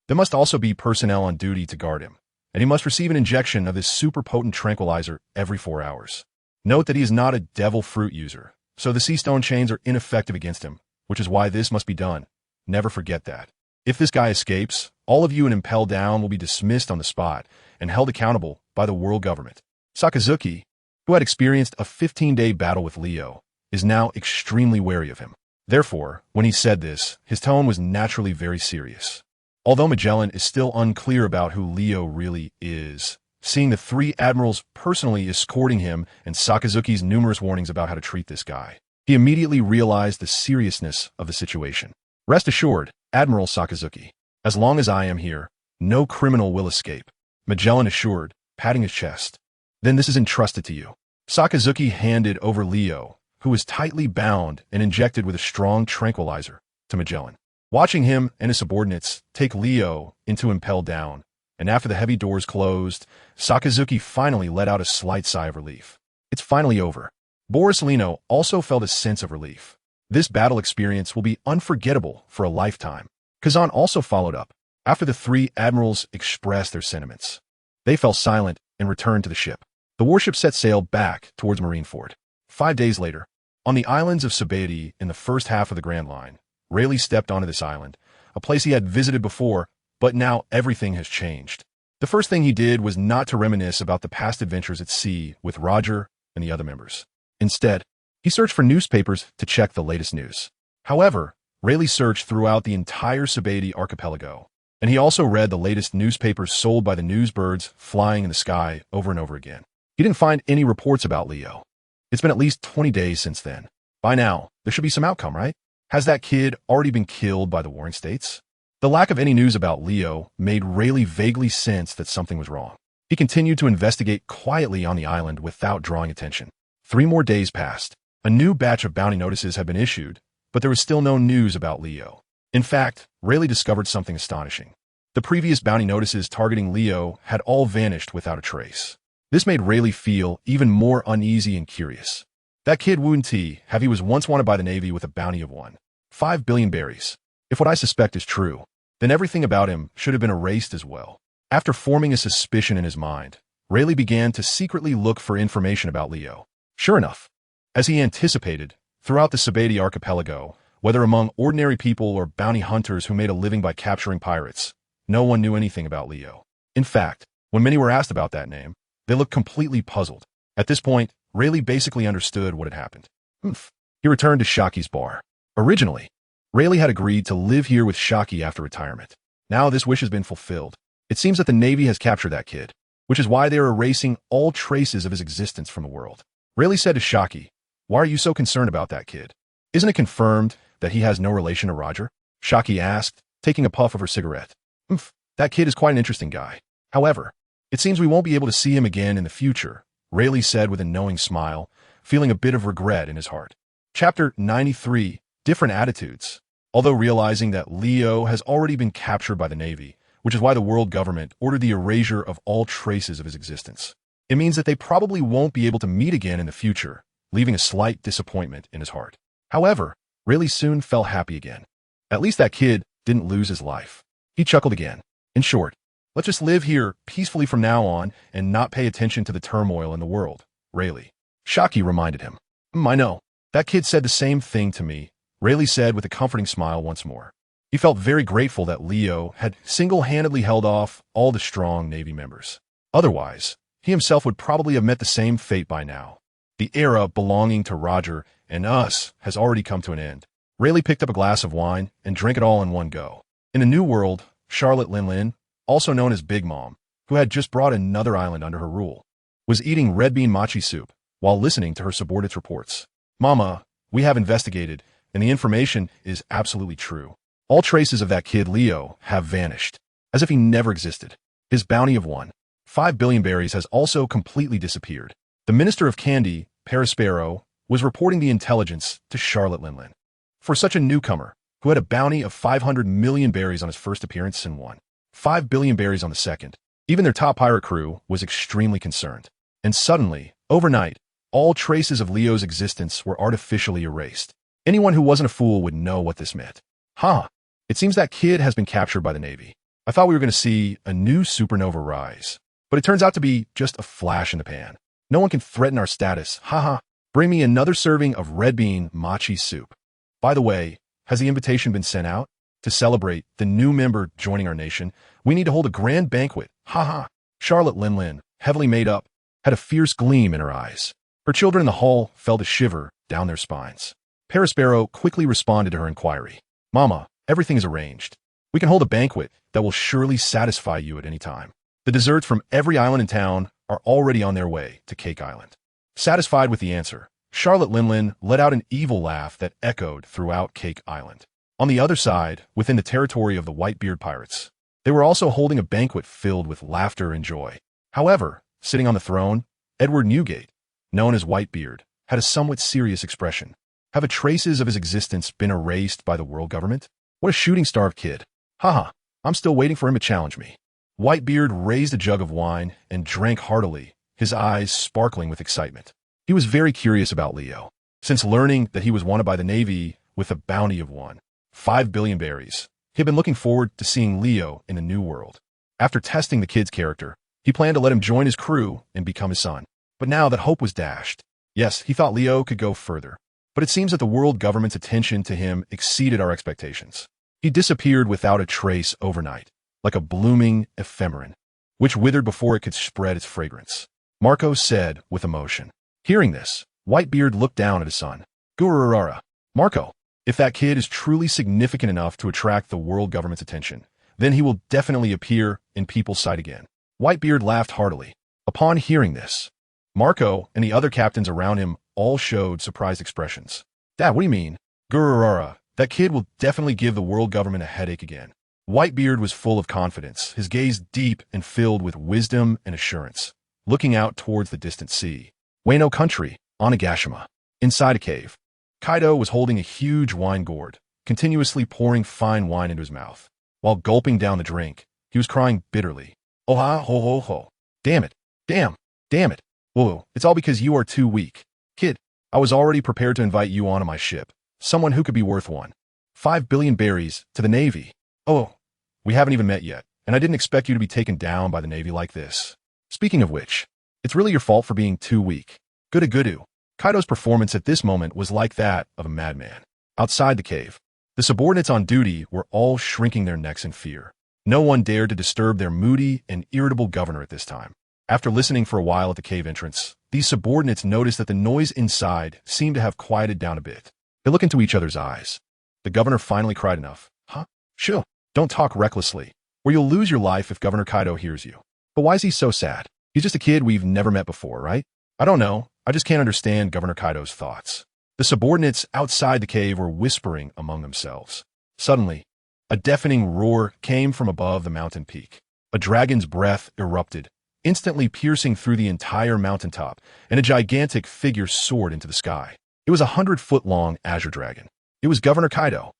There must also be personnel on duty to guard him, and he must receive an injection of this super potent tranquilizer every 4 hours. Note that he is not a devil fruit user, so the sea stone chains are ineffective against him, which is why this must be done. Never forget that. If this guy escapes, all of you in ImpelDown will be dismissed on the spot and held accountable by the world government. Sakazuki, who had experienced a 15-day battle with Leo, is now extremely wary of him. Therefore, when he said this, his tone was naturally very serious. Although Magellan is still unclear about who Leo really is, seeing the three admirals personally escorting him and Sakazuki's numerous warnings about how to treat this guy, he immediately realized the seriousness of the situation. Rest assured, Admiral Sakazuki, as long as I am here, no criminal will escape, Magellan assured, patting his chest. Then this is entrusted to you. Sakazuki handed over Leo, who was tightly bound and injected with a strong tranquilizer, to Magellan. Watching him and his subordinates take Leo into ImpelDown, and after the heavy doors closed, Sakazuki finally let out a slight sigh of relief. It's finally over. Borisolino also felt a sense of relief. This battle experience will be unforgettable for a lifetime. Kazan also followed up. After the three admirals expressed their sentiments, they fell silent and returned to the ship. The warship set sail back towards Marineford. 5 days later, on the islands of Sabaody in the first half of the Grand Line, Rayleigh stepped onto this island, a place he had visited before, but now everything has changed. The first thing he did was not to reminisce about the past adventures at sea with Roger and the other members. Instead, he searched for newspapers to check the latest news. However, Rayleigh searched throughout the entire Sabaody archipelago, and he also read the latest newspapers sold by the newsbirds flying in the sky over and over again. He didn't find any reports about Leo. It's been at least 20 days since then. By now, there should be some outcome, right? Has that kid already been killed by the warring states? The lack of any news about Leo made Rayleigh vaguely sense that something was wrong. He continued to investigate quietly on the island without drawing attention. 3 more days passed. A new batch of bounty notices had been issued, but there was still no news about Leo. In fact, Rayleigh discovered something astonishing. The previous bounty notices targeting Leo had all vanished without a trace. This made Rayleigh feel even more uneasy and curious. That kid Woon T, he was once wanted by the Navy with a bounty of 1.5 billion berries. If what I suspect is true, then everything about him should have been erased as well. After forming a suspicion in his mind, Rayleigh began to secretly look for information about Leo. Sure enough, as he anticipated, throughout the Sabati archipelago, whether among ordinary people or bounty hunters who made a living by capturing pirates, no one knew anything about Leo. In fact, when many were asked about that name, they looked completely puzzled. At this point, Rayleigh basically understood what had happened. He returned to Shaki's bar. Originally, Rayleigh had agreed to live here with Shaki after retirement. Now this wish has been fulfilled. It seems that the Navy has captured that kid, which is why they are erasing all traces of his existence from the world. Rayleigh said to Shaki, "Why are you so concerned about that kid? Isn't it confirmed that he has no relation to Roger?" Shaki asked, taking a puff of her cigarette. That kid is quite an interesting guy. However, it seems we won't be able to see him again in the future, Rayleigh said with a knowing smile, feeling a bit of regret in his heart. Chapter 93, Different Attitudes. Although realizing that Leo has already been captured by the Navy, which is why the world government ordered the erasure of all traces of his existence, it means that they probably won't be able to meet again in the future, leaving a slight disappointment in his heart. However, Rayleigh soon felt happy again. At least that kid didn't lose his life. He chuckled again. In short, let's just live here peacefully from now on and not pay attention to the turmoil in the world, Rayleigh. Shaki reminded him. I know. That kid said the same thing to me, Rayleigh said with a comforting smile once more. He felt very grateful that Leo had single-handedly held off all the strong Navy members. Otherwise, he himself would probably have met the same fate by now. The era belonging to Roger and us has already come to an end. Rayleigh picked up a glass of wine and drank it all in one go. In the New World, Charlotte Lin, also known as Big Mom, who had just brought another island under her rule, was eating red bean machi soup while listening to her subordinates' reports. "Mama, we have investigated, and the information is absolutely true. All traces of that kid Leo have vanished, as if he never existed. His bounty of 1.5 billion berries has also completely disappeared." The Minister of Candy, Perispero, was reporting the intelligence to Charlotte Lin. For such a newcomer, who had a bounty of 500 million berries on his first appearance and 1.5 billion berries on the second, even their top pirate crew was extremely concerned. And suddenly, overnight, all traces of Leo's existence were artificially erased. Anyone who wasn't a fool would know what this meant. It seems that kid has been captured by the Navy. I thought we were going to see a new supernova rise, but it turns out to be just a flash in the pan. No one can threaten our status. Bring me another serving of red bean machi soup. By the way, has the invitation been sent out? To celebrate the new member joining our nation, we need to hold a grand banquet. Charlotte Lin, heavily made up, had a fierce gleam in her eyes. Her children in the hall felt a shiver down their spines. Perispero quickly responded to her inquiry. "Mama, everything is arranged. We can hold a banquet that will surely satisfy you at any time. The desserts from every island in town are already on their way to Cake Island." Satisfied with the answer, Charlotte Lin let out an evil laugh that echoed throughout Cake Island. On the other side, within the territory of the Whitebeard pirates, they were also holding a banquet filled with laughter and joy. However, sitting on the throne, Edward Newgate, known as Whitebeard, had a somewhat serious expression. Have the traces of his existence been erased by the world government? What a shooting star of kid. I'm still waiting for him to challenge me. Whitebeard raised a jug of wine and drank heartily, his eyes sparkling with excitement. He was very curious about Leo. Since learning that he was wanted by the Navy with a bounty of 1.5 billion berries, he had been looking forward to seeing Leo in the New World. After testing the kid's character, he planned to let him join his crew and become his son. But now that hope was dashed. Yes, he thought Leo could go further. But it seems that the world government's attention to him exceeded our expectations. He disappeared without a trace overnight, like a blooming ephemeron, which withered before it could spread its fragrance. Marco said with emotion. Hearing this, Whitebeard looked down at his son. "Gururara, Marco, if that kid is truly significant enough to attract the world government's attention, then he will definitely appear in people's sight again." Whitebeard laughed heartily. Upon hearing this, Marco and the other captains around him all showed surprised expressions. "Dad, what do you mean?" "Gururara, that kid will definitely give the world government a headache again." Whitebeard was full of confidence, his gaze deep and filled with wisdom and assurance, looking out towards the distant sea. Wano country, Onigashima. Inside a cave, Kaido was holding a huge wine gourd, continuously pouring fine wine into his mouth. While gulping down the drink, he was crying bitterly. "Oh ha ho ho ho. Damn it. Damn. Damn it. Whoa, it's all because you are too weak. Kid, I was already prepared to invite you onto my ship. Someone who could be worth 5 billion berries to the Navy. Oh, we haven't even met yet, and I didn't expect you to be taken down by the Navy like this. Speaking of which, it's really your fault for being too weak. Good. Kaido's performance at this moment was like that of a madman. Outside the cave, the subordinates on duty were all shrinking their necks in fear. No one dared to disturb their moody and irritable governor at this time. After listening for a while at the cave entrance, these subordinates noticed that the noise inside seemed to have quieted down a bit. They looked into each other's eyes. The governor finally cried enough. Huh? Chill. Don't talk recklessly, or you'll lose your life if Governor Kaido hears you. But why is he so sad? He's just a kid we've never met before, right? I don't know. I just can't understand Governor Kaido's thoughts. The subordinates outside the cave were whispering among themselves. Suddenly, a deafening roar came from above the mountain peak. A dragon's breath erupted, instantly piercing through the entire mountaintop, and a gigantic figure soared into the sky. It was a 100-foot-long azure dragon. It was Governor Kaido.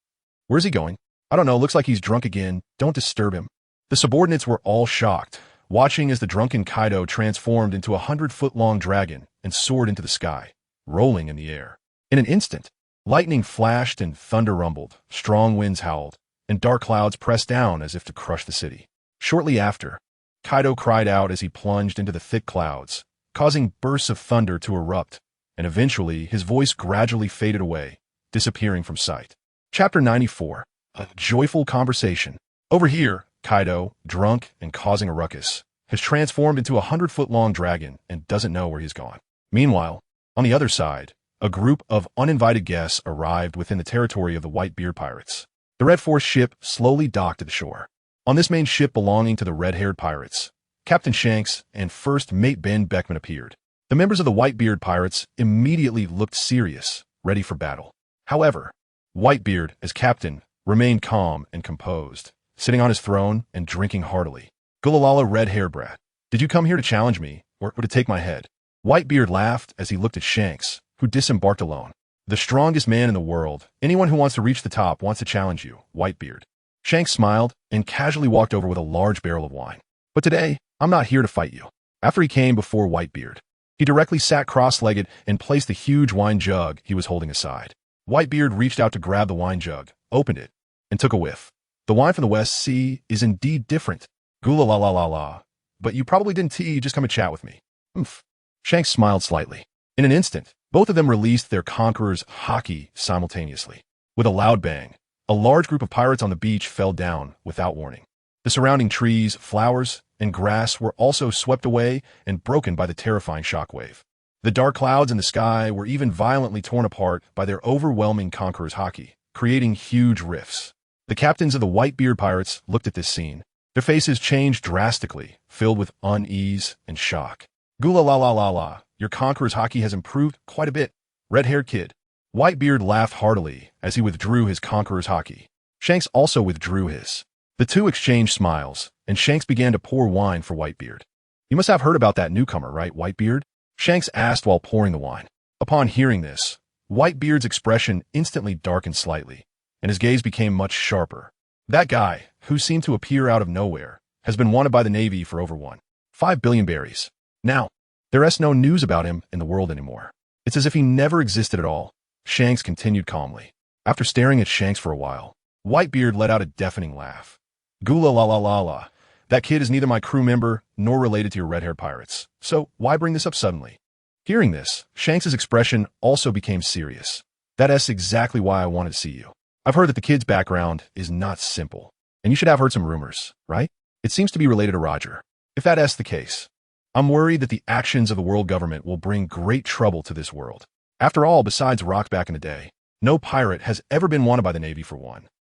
Where's he going? I don't know, looks like he's drunk again. Don't disturb him. The subordinates were all shocked, watching as the drunken Kaido transformed into a 100-foot-long dragon and soared into the sky, rolling in the air. In an instant, lightning flashed and thunder rumbled, strong winds howled, and dark clouds pressed down as if to crush the city. Shortly after, Kaido cried out as he plunged into the thick clouds, causing bursts of thunder to erupt, and eventually his voice gradually faded away, disappearing from sight. Chapter 94. A Joyful Conversation. Over here, Kaido, drunk and causing a ruckus, has transformed into a 100-foot-long dragon and doesn't know where he's gone. Meanwhile, on the other side, a group of uninvited guests arrived within the territory of the Whitebeard pirates. The Red Force ship slowly docked at the shore. On this main ship belonging to the red-haired pirates, Captain Shanks and First Mate Ben Beckman appeared. The members of the Whitebeard pirates immediately looked serious, ready for battle. However, Whitebeard, as captain, remained calm and composed, sitting on his throne and drinking heartily. Gulalala red-hair brat, did you come here to challenge me, or to take my head? Whitebeard laughed as he looked at Shanks, who disembarked alone. The strongest man in the world. Anyone who wants to reach the top wants to challenge you, Whitebeard. Shanks smiled and casually walked over with a large barrel of wine. But today, I'm not here to fight you. After he came before Whitebeard, he directly sat cross-legged and placed the huge wine jug he was holding aside. Whitebeard reached out to grab the wine jug, opened it, and took a whiff. The wine from the West Sea is indeed different. Gula la la la la. But you probably didn't just come and chat with me. Oomph. Shanks smiled slightly. In an instant, both of them released their Conqueror's Haki simultaneously. With a loud bang, a large group of pirates on the beach fell down without warning. The surrounding trees, flowers, and grass were also swept away and broken by the terrifying shockwave. The dark clouds in the sky were even violently torn apart by their overwhelming Conqueror's Haki, creating huge rifts. The captains of the Whitebeard pirates looked at this scene. Their faces changed drastically, filled with unease and shock. Gula la la la la, your Conqueror's Haki has improved quite a bit, red-haired kid. Whitebeard laughed heartily as he withdrew his Conqueror's Haki. Shanks also withdrew his. The two exchanged smiles, and Shanks began to pour wine for Whitebeard. You must have heard about that newcomer, right, Whitebeard? Shanks asked while pouring the wine. Upon hearing this, Whitebeard's expression instantly darkened slightly, and his gaze became much sharper. That guy, who seemed to appear out of nowhere, has been wanted by the Navy for over 5 billion berries. Now, there is no news about him in the world anymore. It's as if he never existed at all. Shanks continued calmly. After staring at Shanks for a while, Whitebeard let out a deafening laugh. Gula la la la la. That kid is neither my crew member nor related to your red-haired pirates, so why bring this up suddenly? Hearing this, Shanks's expression also became serious. That's exactly why I wanted to see you. I've heard that the kid's background is not simple, and you should have heard some rumors, right? It seems to be related to Roger. If that's the case, I'm worried that the actions of the world government will bring great trouble to this world. After all, besides Rock back in the day, no pirate has ever been wanted by the Navy for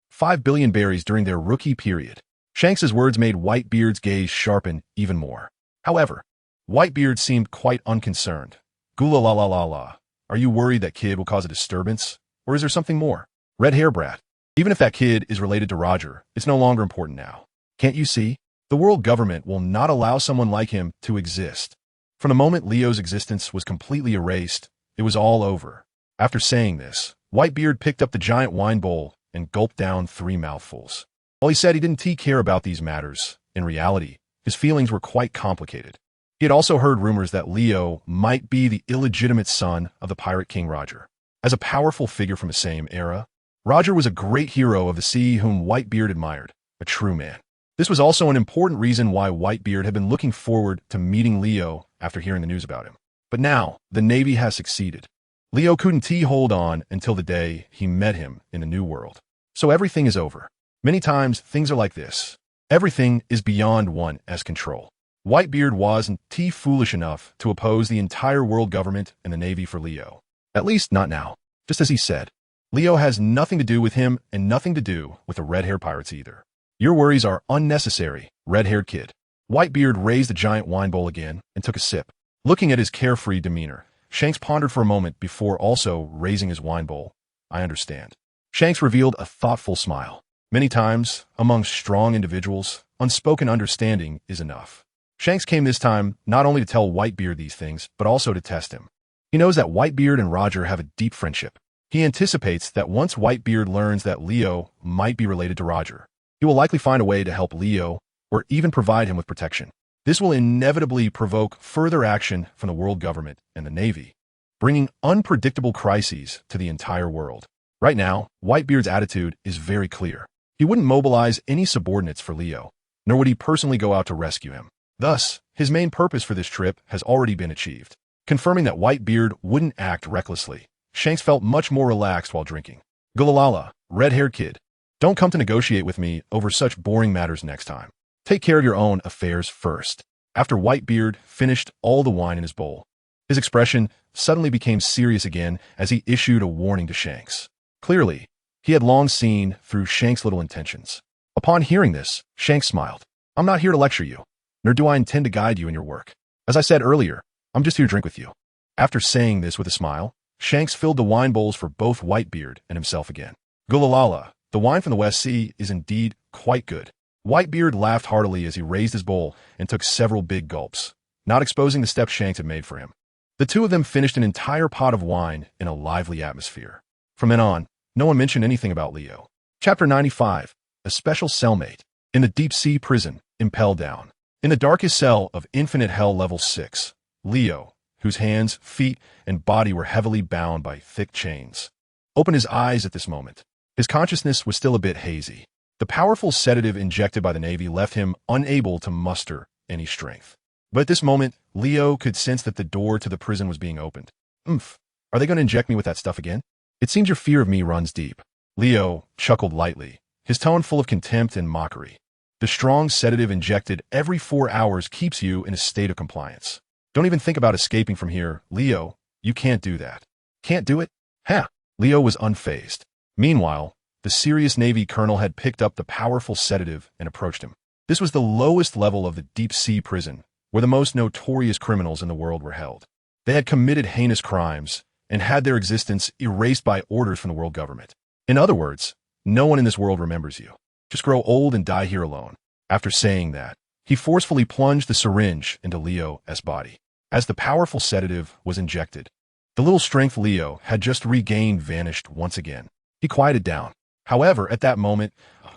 5 billion berries during their rookie period. Shanks's words made Whitebeard's gaze sharpen even more. However, Whitebeard seemed quite unconcerned. Gula la la la la. Are you worried that kid will cause a disturbance? Or is there something more? Red hair brat. Even if that kid is related to Roger, it's no longer important now. Can't you see? The world government will not allow someone like him to exist. From the moment Leo's existence was completely erased, it was all over. After saying this, Whitebeard picked up the giant wine bowl and gulped down 3 mouthfuls. While he said he didn't care about these matters, in reality, his feelings were quite complicated. He had also heard rumors that Leo might be the illegitimate son of the pirate king Roger. As a powerful figure from the same era, Roger was a great hero of the sea whom Whitebeard admired, a true man. This was also an important reason why Whitebeard had been looking forward to meeting Leo after hearing the news about him. But now, the Navy has succeeded. Leo couldn't hold on until the day he met him in the New World. So everything is over. Many times, things are like this. Everything is beyond one's control. Whitebeard wasn't foolish enough to oppose the entire world government and the Navy for Leo. At least not now. Just as he said, Leo has nothing to do with him and nothing to do with the red-haired pirates either. Your worries are unnecessary, red-haired kid. Whitebeard raised the giant wine bowl again and took a sip. Looking at his carefree demeanor, Shanks pondered for a moment before also raising his wine bowl. I understand. Shanks revealed a thoughtful smile. Many times, among strong individuals, unspoken understanding is enough. Shanks came this time not only to tell Whitebeard these things, but also to test him. He knows that Whitebeard and Roger have a deep friendship. He anticipates that once Whitebeard learns that Leo might be related to Roger, he will likely find a way to help Leo or even provide him with protection. This will inevitably provoke further action from the world government and the Navy, bringing unpredictable crises to the entire world. Right now, Whitebeard's attitude is very clear. He wouldn't mobilize any subordinates for Leo, nor would he personally go out to rescue him. Thus, his main purpose for this trip has already been achieved. Confirming that Whitebeard wouldn't act recklessly, Shanks felt much more relaxed while drinking. Gulalala, red-haired kid. Don't come to negotiate with me over such boring matters next time. Take care of your own affairs first. After Whitebeard finished all the wine in his bowl, his expression suddenly became serious again as he issued a warning to Shanks. Clearly, he had long seen through Shanks' little intentions. Upon hearing this, Shanks smiled. I'm not here to lecture you, nor do I intend to guide you in your work. As I said earlier, I'm just here to drink with you. After saying this with a smile, Shanks filled the wine bowls for both Whitebeard and himself again. Gulalala, the wine from the West Sea is indeed quite good. Whitebeard laughed heartily as he raised his bowl and took several big gulps, not exposing the steps Shanks had made for him. The two of them finished an entire pot of wine in a lively atmosphere. From then on, no one mentioned anything about Leo. Chapter 95, A Special Cellmate. In the deep-sea prison, ImpelDown. In the darkest cell of Infinite Hell Level 6, Leo, whose hands, feet, and body were heavily bound by thick chains, opened his eyes at this moment. His consciousness was still a bit hazy. The powerful sedative injected by the Navy left him unable to muster any strength. But at this moment, Leo could sense that the door to the prison was being opened. Are they going to inject me with that stuff again? It seems your fear of me runs deep. Leo chuckled lightly, his tone full of contempt and mockery. The strong sedative injected every 4 hours keeps you in a state of compliance. Don't even think about escaping from here, Leo. You can't do that. Can't do it? Ha! Leo was unfazed. Meanwhile, the serious Navy colonel had picked up the powerful sedative and approached him. This was the lowest level of the deep-sea prison, where the most notorious criminals in the world were held. They had committed heinous crimes and had their existence erased by orders from the world government. In other words, no one in this world remembers you. Just grow old and die here alone. After saying that, he forcefully plunged the syringe into Leo's body. As the powerful sedative was injected, the little strength Leo had just regained vanished once again. He quieted down. However, at that moment,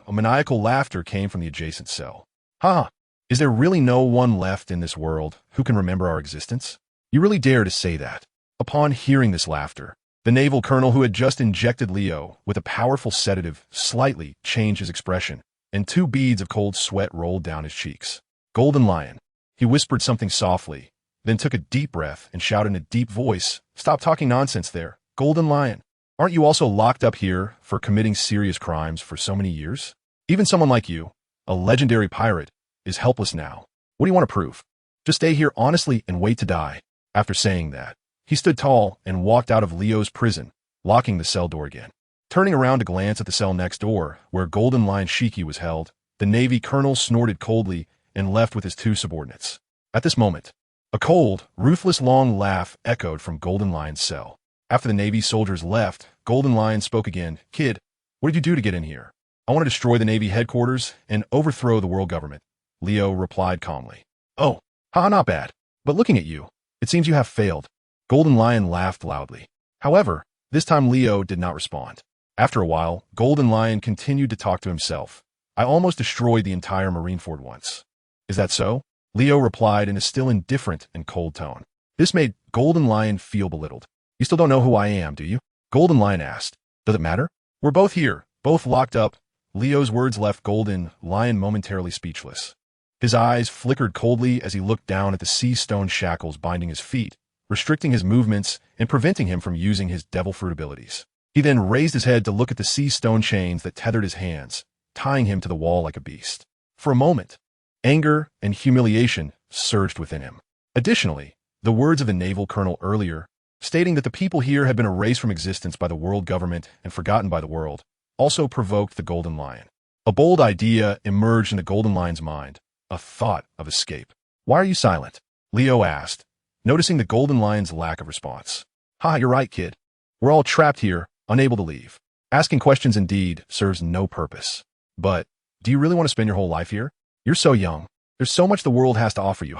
a maniacal laughter came from the adjacent cell. Ha! Is there really no one left in this world who can remember our existence? You really dare to say that? Upon hearing this laughter, the naval colonel who had just injected Leo with a powerful sedative slightly changed his expression, and 2 beads of cold sweat rolled down his cheeks. Golden Lion. He whispered something softly, then took a deep breath and shouted in a deep voice, "Stop talking nonsense there, Golden Lion. Aren't you also locked up here for committing serious crimes for so many years? Even someone like you, a legendary pirate, is helpless now. What do you want to prove? Just stay here honestly and wait to die." After saying that, he stood tall and walked out of Leo's prison, locking the cell door again. Turning around to glance at the cell next door, where Golden Lion Shiki was held, the Navy colonel snorted coldly and left with his 2 subordinates. At this moment, a cold, ruthless long laugh echoed from Golden Lion's cell. After the Navy soldiers left, Golden Lion spoke again. "Kid, what did you do to get in here?" "I want to destroy the Navy headquarters and overthrow the world government," Leo replied calmly. "Oh, not bad. But looking at you, it seems you have failed." Golden Lion laughed loudly. However, this time Leo did not respond. After a while, Golden Lion continued to talk to himself. "I almost destroyed the entire Marineford once." "Is that so?" Leo replied in a still indifferent and cold tone. This made Golden Lion feel belittled. You still don't know who I am, do you? Golden Lion asked. Does it matter? We're both here, both locked up. Leo's words left Golden Lion momentarily speechless. His eyes flickered coldly as he looked down at the sea stone shackles binding his feet, restricting his movements and preventing him from using his devil fruit abilities. He then raised his head to look at the sea stone chains that tethered his hands, tying him to the wall like a beast. For a moment, anger and humiliation surged within him. Additionally, the words of the naval colonel earlier, stating that the people here had been erased from existence by the world government and forgotten by the world, also provoked the Golden Lion. A bold idea emerged in the Golden Lion's mind, a thought of escape. Why are you silent? Leo asked, noticing the Golden Lion's lack of response. You're right, kid. We're all trapped here, unable to leave. Asking questions indeed serves no purpose. But, do you really want to spend your whole life here? You're so young. There's so much the world has to offer you,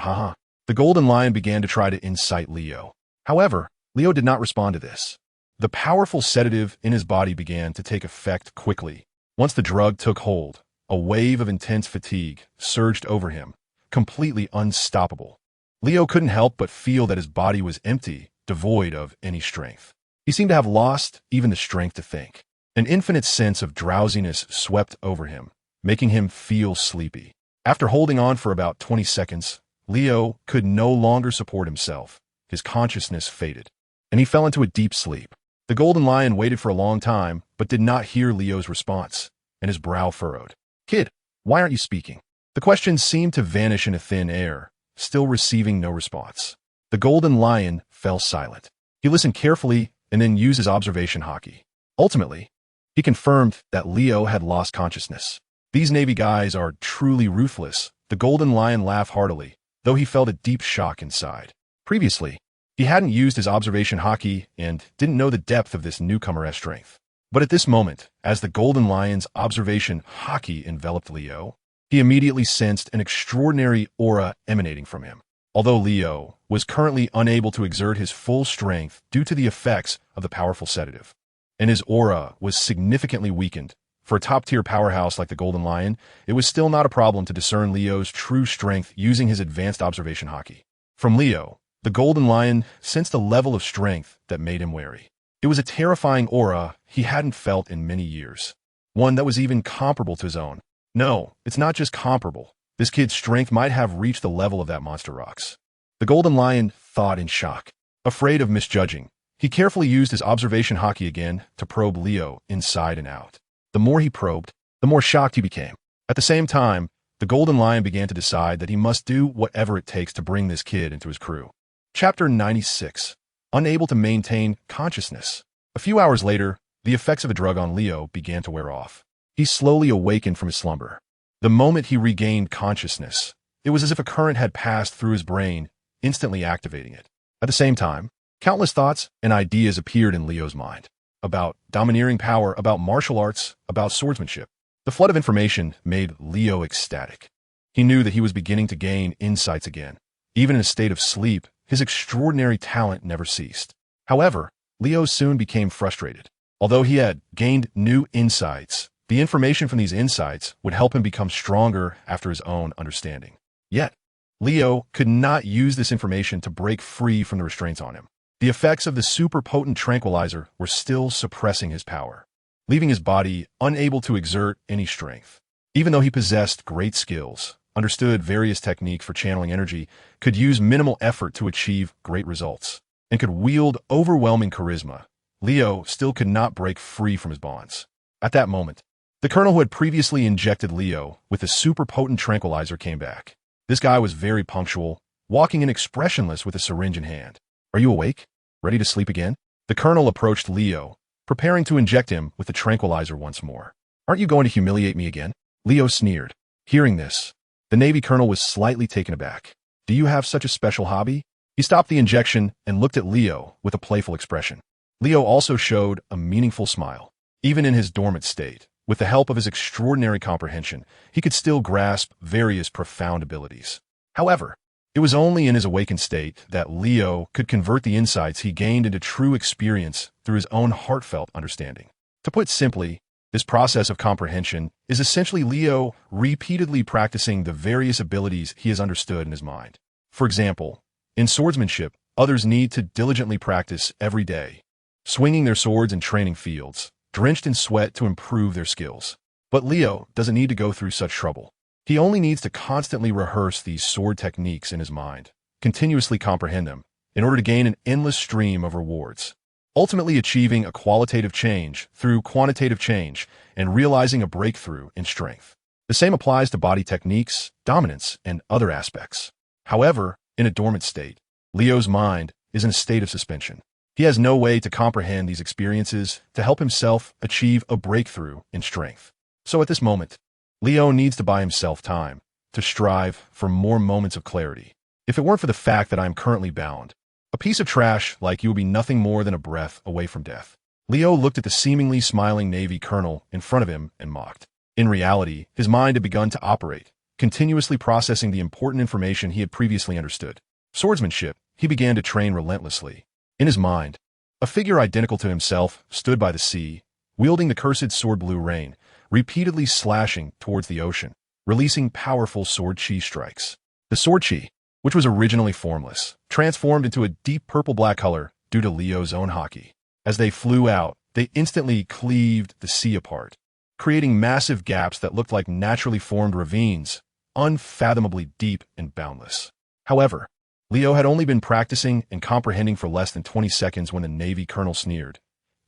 The Golden Lion began to try to incite Leo. However, Leo did not respond to this. The powerful sedative in his body began to take effect quickly. Once the drug took hold, a wave of intense fatigue surged over him, completely unstoppable. Leo couldn't help but feel that his body was empty, devoid of any strength. He seemed to have lost even the strength to think. An infinite sense of drowsiness swept over him, making him feel sleepy. After holding on for about 20 seconds, Leo could no longer support himself. His consciousness faded, and he fell into a deep sleep. The Golden Lion waited for a long time, but did not hear Leo's response, and his brow furrowed. Kid, why aren't you speaking? The question seemed to vanish into thin air, still receiving no response. The Golden Lion fell silent. He listened carefully and then used his observation Haki. Ultimately, he confirmed that Leo had lost consciousness. These Navy guys are truly ruthless. The Golden Lion laughed heartily, though he felt a deep shock inside. Previously, he hadn't used his observation Haki and didn't know the depth of this newcomer's strength. But at this moment, as the Golden Lion's observation Haki enveloped Leo, he immediately sensed an extraordinary aura emanating from him. Although Leo was currently unable to exert his full strength due to the effects of the powerful sedative, and his aura was significantly weakened, for a top-tier powerhouse like the Golden Lion, it was still not a problem to discern Leo's true strength using his advanced observation Haki. From Leo, the Golden Lion sensed a level of strength that made him wary. It was a terrifying aura he hadn't felt in many years, one that was even comparable to his own. No, it's not just comparable. This kid's strength might have reached the level of that monster rocks. The Golden Lion thought in shock. Afraid of misjudging, he carefully used his observation Haki again to probe Leo inside and out. The more he probed, the more shocked he became. At the same time, the Golden Lion began to decide that he must do whatever it takes to bring this kid into his crew. Chapter 96. Unable to maintain consciousness. A few hours later, the effects of the drug on Leo began to wear off. He slowly awakened from his slumber. The moment he regained consciousness, it was as if a current had passed through his brain, instantly activating it. At the same time, countless thoughts and ideas appeared in Leo's mind. About domineering power, about martial arts, about swordsmanship. The flood of information made Leo ecstatic. He knew that he was beginning to gain insights again. Even in a state of sleep, his extraordinary talent never ceased. However, Leo soon became frustrated. Although he had gained new insights, the information from these insights would help him become stronger after his own understanding. Yet, Leo could not use this information to break free from the restraints on him. The effects of the super potent tranquilizer were still suppressing his power, leaving his body unable to exert any strength. Even though he possessed great skills, understood various techniques for channeling energy, could use minimal effort to achieve great results, and could wield overwhelming charisma, Leo still could not break free from his bonds. At that moment, the colonel who had previously injected Leo with the super potent tranquilizer came back. This guy was very punctual, walking in expressionless with a syringe in hand. Are you awake? Ready to sleep again? The colonel approached Leo, preparing to inject him with the tranquilizer once more. Aren't you going to humiliate me again? Leo sneered. Hearing this, the Navy colonel was slightly taken aback. Do you have such a special hobby? He stopped the injection and looked at Leo with a playful expression. Leo also showed a meaningful smile. Even in his dormant state, with the help of his extraordinary comprehension, he could still grasp various profound abilities. However, it was only in his awakened state that Leo could convert the insights he gained into true experience through his own heartfelt understanding. To put simply, This process of comprehension is essentially Leo repeatedly practicing the various abilities he has understood in his mind. For example, in swordsmanship, others need to diligently practice every day, swinging their swords in training fields, drenched in sweat to improve their skills. But Leo doesn't need to go through such trouble. He only needs to constantly rehearse these sword techniques in his mind, continuously comprehend them, in order to gain an endless stream of rewards, ultimately achieving a qualitative change through quantitative change and realizing a breakthrough in strength. The same applies to body techniques, dominance, and other aspects. However, in a dormant state, Leo's mind is in a state of suspension. He has no way to comprehend these experiences to help himself achieve a breakthrough in strength. So at this moment, Leo needs to buy himself time to strive for more moments of clarity. If it weren't for the fact that I am currently bound, a piece of trash like you would be nothing more than a breath away from death. Leo looked at the seemingly smiling Navy colonel in front of him and mocked. In reality, his mind had begun to operate, continuously processing the important information he had previously understood. Swordsmanship, he began to train relentlessly. In his mind, a figure identical to himself stood by the sea, wielding the cursed sword Blue Rain, repeatedly slashing towards the ocean, releasing powerful sword chi strikes. The sword chi, which was originally formless, transformed into a deep purple-black color due to Leo's own Haki. As they flew out, they instantly cleaved the sea apart, creating massive gaps that looked like naturally formed ravines, unfathomably deep and boundless. However, Leo had only been practicing and comprehending for less than 20 seconds when the Navy colonel sneered.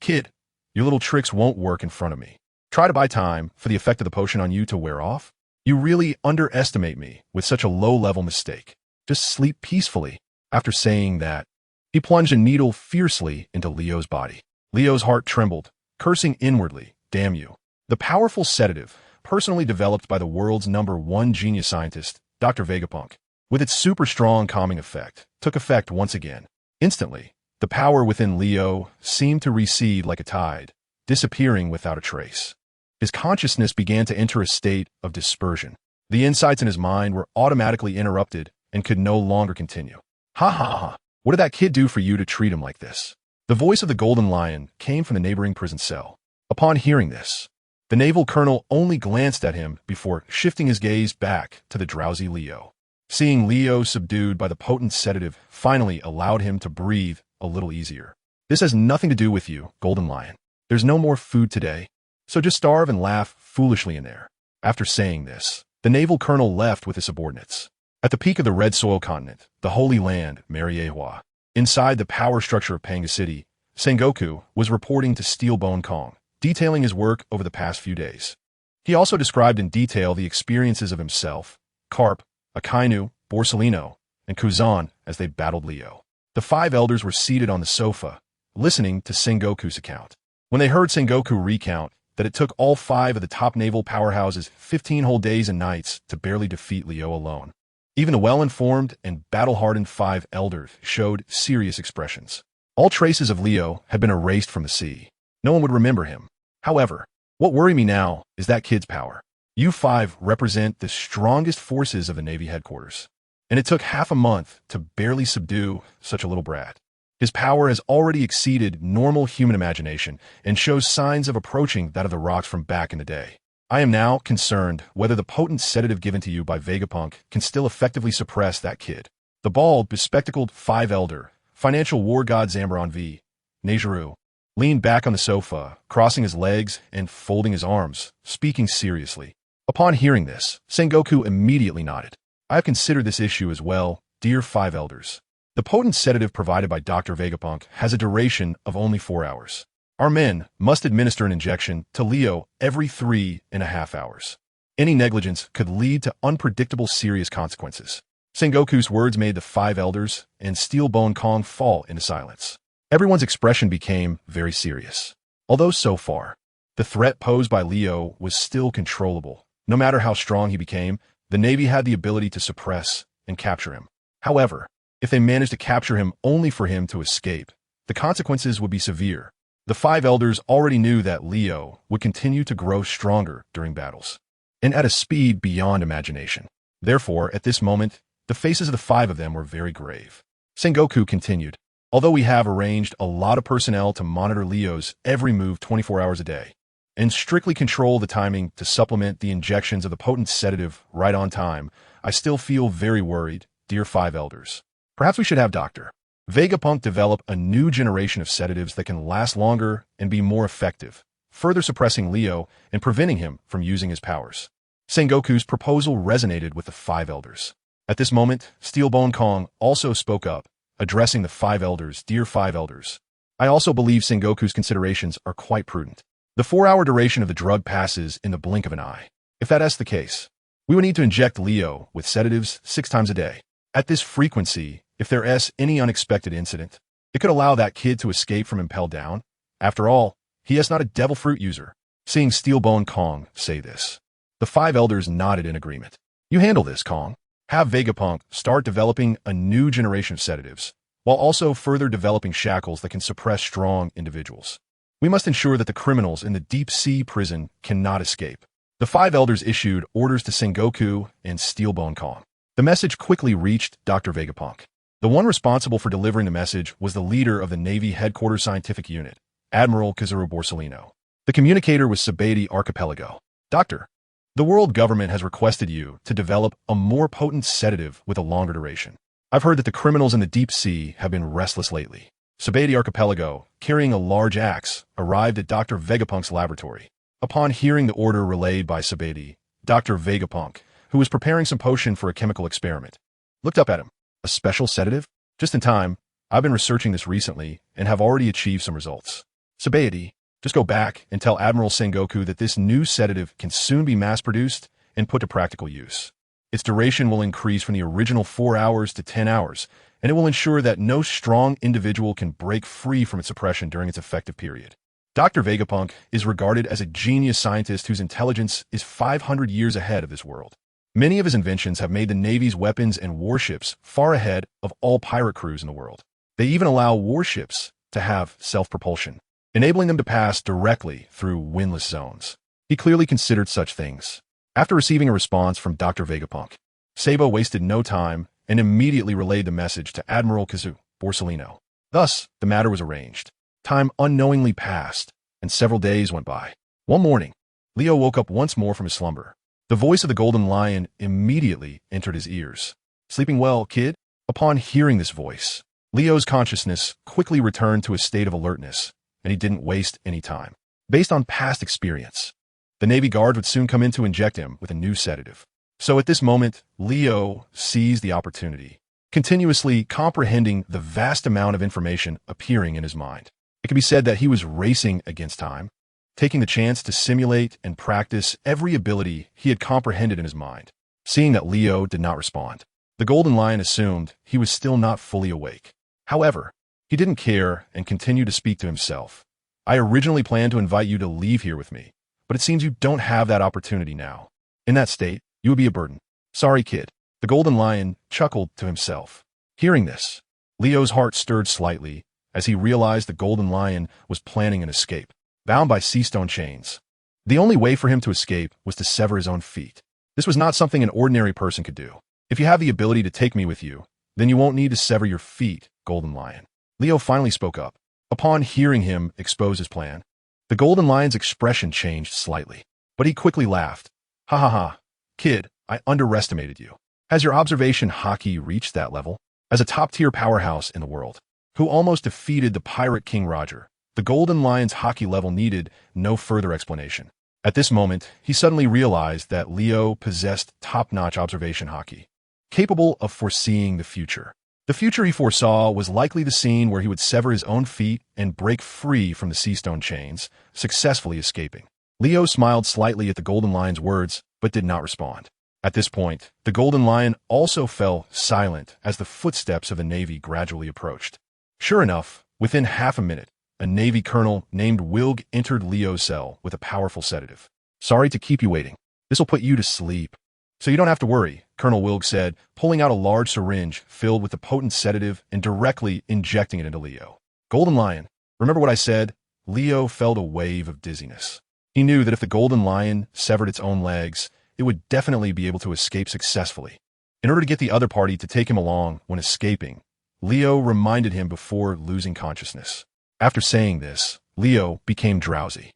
"Kid, your little tricks won't work in front of me. Try to buy time for the effect of the potion on you to wear off? You really underestimate me with such a low-level mistake. Just sleep peacefully." After saying that, he plunged a needle fiercely into Leo's body. Leo's heart trembled, cursing inwardly, "Damn you." The powerful sedative, personally developed by the world's #1 genius scientist, Dr. Vegapunk, with its super strong calming effect, took effect once again. Instantly, the power within Leo seemed to recede like a tide, disappearing without a trace. His consciousness began to enter a state of dispersion. The insights in his mind were automatically interrupted and could no longer continue. "Ha ha ha, what did that kid do for you to treat him like this?" The voice of the Golden Lion came from the neighboring prison cell. Upon hearing this, the naval colonel only glanced at him before shifting his gaze back to the drowsy Leo. Seeing Leo subdued by the potent sedative finally allowed him to breathe a little easier. "This has nothing to do with you, Golden Lion. There's no more food today, so just starve and laugh foolishly in there." After saying this, the naval colonel left with his subordinates. At the peak of the Red Soil continent, the Holy Land, Mariehua, inside the power structure of Panga City, Sengoku was reporting to Steelbone Kong, detailing his work over the past few days. He also described in detail the experiences of himself, Karp, Akainu, Borsellino, and Kuzan as they battled Leo. The 5 elders were seated on the sofa, listening to Sengoku's account. When they heard Sengoku recount that it took all 5 of the top naval powerhouses 15 whole days and nights to barely defeat Leo alone, even the well-informed and battle-hardened 5 elders showed serious expressions. All traces of Leo had been erased from the sea. No one would remember him. However, what worries me now is that kid's power. You 5 represent the strongest forces of the Navy headquarters, and it took half a month to barely subdue such a little brat. His power has already exceeded normal human imagination and shows signs of approaching that of the rocks from back in the day. I am now concerned whether the potent sedative given to you by Vegapunk can still effectively suppress that kid. The bald, bespectacled 5 elder, financial war god Zambron V. Nejiru, leaned back on the sofa, crossing his legs and folding his arms, speaking seriously. Upon hearing this, Sengoku immediately nodded. "I have considered this issue as well, dear 5 elders. The potent sedative provided by Dr. Vegapunk has a duration of only 4 hours. Our men must administer an injection to Leo every 3.5 hours. Any negligence could lead to unpredictable serious consequences." Sengoku's words made the 5 elders and Steelbone Kong fall into silence. Everyone's expression became very serious. Although so far, the threat posed by Leo was still controllable. No matter how strong he became, the Navy had the ability to suppress and capture him. However, if they managed to capture him only for him to escape, the consequences would be severe. The 5 elders already knew that Leo would continue to grow stronger during battles, and at a speed beyond imagination. Therefore, at this moment, the faces of the 5 of them were very grave. Sengoku continued, "Although we have arranged a lot of personnel to monitor Leo's every move 24 hours a day, and strictly control the timing to supplement the injections of the potent sedative right on time, I still feel very worried, dear Five Elders. Perhaps we should have Dr. Vegapunk develop a new generation of sedatives that can last longer and be more effective, further suppressing Leo and preventing him from using his powers. Sengoku's proposal resonated with the Five Elders. At this moment, Steelbone Kong also spoke up, addressing the Five Elders. Dear Five Elders, I also believe Sengoku's considerations are quite prudent. The 4-hour duration of the drug passes in the blink of an eye. If that is the case, we would need to inject Leo with sedatives 6 times a day. At this frequency, if there is any unexpected incident, it could allow that kid to escape from ImpelDown. After all, he is not a devil fruit user. Seeing Steelbone Kong say this, the Five Elders nodded in agreement. You handle this, Kong. Have Vegapunk start developing a new generation of sedatives, while also further developing shackles that can suppress strong individuals. We must ensure that the criminals in the deep-sea prison cannot escape. The Five Elders issued orders to Sengoku and Steelbone Kong. The message quickly reached Dr. Vegapunk. The one responsible for delivering the message was the leader of the Navy Headquarters Scientific Unit, Admiral Kazuru Borsalino. The communicator was Sabati Archipelago. Doctor, the world government has requested you to develop a more potent sedative with a longer duration. I've heard that the criminals in the deep sea have been restless lately. Sabati Archipelago, carrying a large axe, arrived at Dr. Vegapunk's laboratory. Upon hearing the order relayed by Sabati, Dr. Vegapunk, who was preparing some potion for a chemical experiment, looked up at him. A special sedative? Just in time. I've been researching this recently and have already achieved some results. Sabati, just go back and tell Admiral Sengoku that this new sedative can soon be mass-produced and put to practical use. Its duration will increase from the original 4 hours to 10 hours, and it will ensure that no strong individual can break free from its suppression during its effective period. Dr. Vegapunk is regarded as a genius scientist whose intelligence is 500 years ahead of this world. Many of his inventions have made the Navy's weapons and warships far ahead of all pirate crews in the world. They even allow warships to have self-propulsion, enabling them to pass directly through windless zones. He clearly considered such things. After receiving a response from Dr. Vegapunk, Sabo wasted no time and immediately relayed the message to Admiral Kazuru Borsalino. Thus, the matter was arranged. Time unknowingly passed, and several days went by. One morning, Leo woke up once more from his slumber. The voice of the Golden Lion immediately entered his ears. Sleeping well, kid? Upon hearing this voice, Leo's consciousness quickly returned to a state of alertness, and he didn't waste any time. Based on past experience, the Navy Guard would soon come in to inject him with a new sedative. So at this moment, Leo seized the opportunity, continuously comprehending the vast amount of information appearing in his mind. It can be said that he was racing against time, taking the chance to simulate and practice every ability he had comprehended in his mind. Seeing that Leo did not respond, the Golden Lion assumed he was still not fully awake. However, he didn't care and continued to speak to himself. I originally planned to invite you to leave here with me, but it seems you don't have that opportunity now. In that state, you would be a burden. Sorry, kid. The Golden Lion chuckled to himself. Hearing this, Leo's heart stirred slightly as he realized the Golden Lion was planning an escape, bound by sea stone chains. The only way for him to escape was to sever his own feet. This was not something an ordinary person could do. If you have the ability to take me with you, then you won't need to sever your feet, Golden Lion. Leo finally spoke up. Upon hearing him expose his plan, the Golden Lion's expression changed slightly, but he quickly laughed. Ha ha ha. Kid, I underestimated you. Has your observation Haki reached that level? As a top-tier powerhouse in the world, who almost defeated the pirate King Roger, the Golden Lion's Haki level needed no further explanation. At this moment, he suddenly realized that Leo possessed top-notch observation Haki, capable of foreseeing the future. The future he foresaw was likely the scene where he would sever his own feet and break free from the sea stone chains, successfully escaping. Leo smiled slightly at the Golden Lion's words, but did not respond. At this point, the Golden Lion also fell silent as the footsteps of the Navy gradually approached. Sure enough, within half a minute, a Navy colonel named Wilg entered Leo's cell with a powerful sedative. Sorry to keep you waiting. This will put you to sleep. So you don't have to worry, Colonel Wilg said, pulling out a large syringe filled with the potent sedative and directly injecting it into Leo. Golden Lion, remember what I said? Leo felt a wave of dizziness. He knew that if the Golden Lion severed its own legs, it would definitely be able to escape successfully. In order to get the other party to take him along when escaping, Leo reminded him before losing consciousness. After saying this, Leo became drowsy.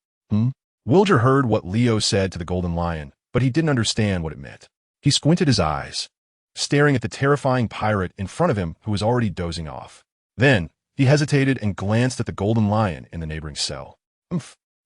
Wilger heard what Leo said to the golden lion, but he didn't understand what it meant. He squinted his eyes, staring at the terrifying pirate in front of him who was already dozing off. Then, he hesitated and glanced at the golden lion in the neighboring cell.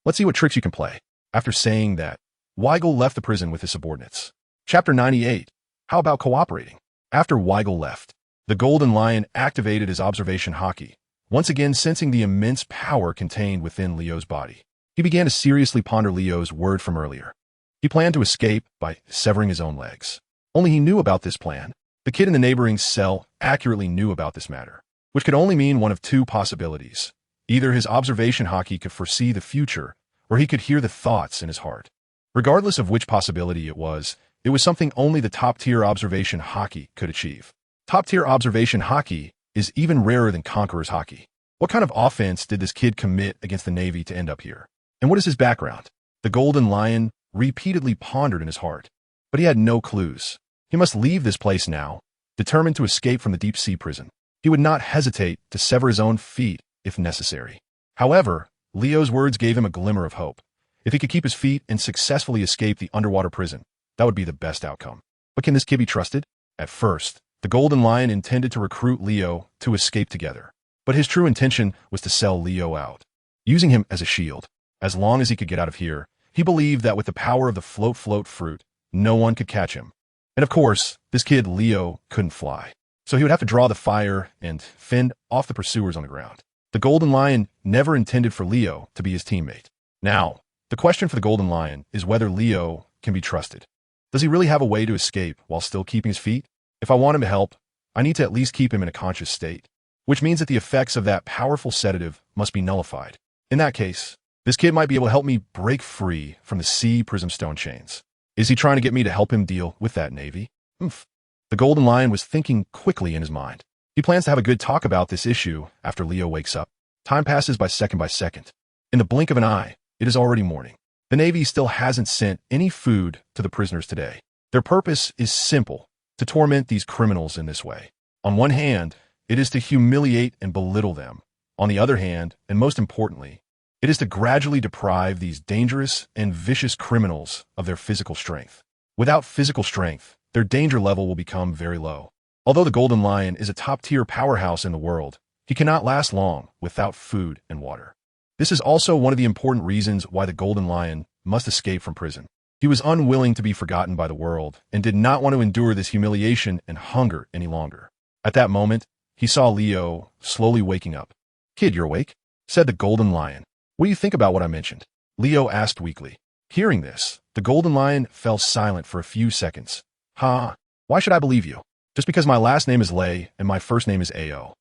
Let's see what tricks you can play. After saying that, Weigel left the prison with his subordinates. Chapter 98. How about cooperating? After Weigel left, the golden lion activated his observation Haki, once again sensing the immense power contained within Leo's body. He began to seriously ponder Leo's word from earlier. He planned to escape by severing his own legs. Only he knew about this plan. The kid in the neighboring cell accurately knew about this matter, which could only mean one of two possibilities. Either his observation Haki could foresee the future, or he could hear the thoughts in his heart. Regardless of which possibility it was something only the top-tier observation Haki could achieve. Top-tier observation Haki is even rarer than Conqueror's Haki. What kind of offense did this kid commit against the Navy to end up here? And what is his background? The golden lion repeatedly pondered in his heart, but he had no clues. He must leave this place now, determined to escape from the deep-sea prison. He would not hesitate to sever his own feet if necessary. However, Leo's words gave him a glimmer of hope. If he could keep his feet and successfully escape the underwater prison, that would be the best outcome. But can this kid be trusted? At first, the golden lion intended to recruit Leo to escape together. But his true intention was to sell Leo out, using him as a shield. As long as he could get out of here, he believed that with the power of the float fruit, no one could catch him. And of course, this kid Leo couldn't fly. So he would have to draw the fire and fend off the pursuers on the ground. The golden lion never intended for Leo to be his teammate. Now, the question for the golden lion is whether Leo can be trusted. Does he really have a way to escape while still keeping his feet? If I want him to help, I need to at least keep him in a conscious state, which means that the effects of that powerful sedative must be nullified. In that case, this kid might be able to help me break free from the sea prism stone chains. Is he trying to get me to help him deal with that Navy? The golden lion was thinking quickly in his mind. He plans to have a good talk about this issue after Leo wakes up. Time passes by second. In the blink of an eye, it is already morning. The Navy still hasn't sent any food to the prisoners today. Their purpose is simple, to torment these criminals in this way. On one hand, it is to humiliate and belittle them. On the other hand, and most importantly, it is to gradually deprive these dangerous and vicious criminals of their physical strength. Without physical strength, their danger level will become very low. Although the golden lion is a top-tier powerhouse in the world, he cannot last long without food and water. This is also one of the important reasons why the golden lion must escape from prison. He was unwilling to be forgotten by the world and did not want to endure this humiliation and hunger any longer. At that moment, he saw Leo slowly waking up. "Kid, you're awake?" said the golden lion. "What do you think about what I mentioned?" Leo asked weakly. Hearing this, the golden lion fell silent for a few seconds. Why should I believe you? Just because my last name is Lei and my first name is Ao.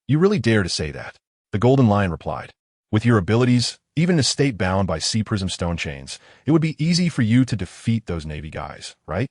You really dare to say that? The golden lion replied. With your abilities, even in a state bound by sea prism stone chains, it would be easy for you to defeat those Navy guys, right?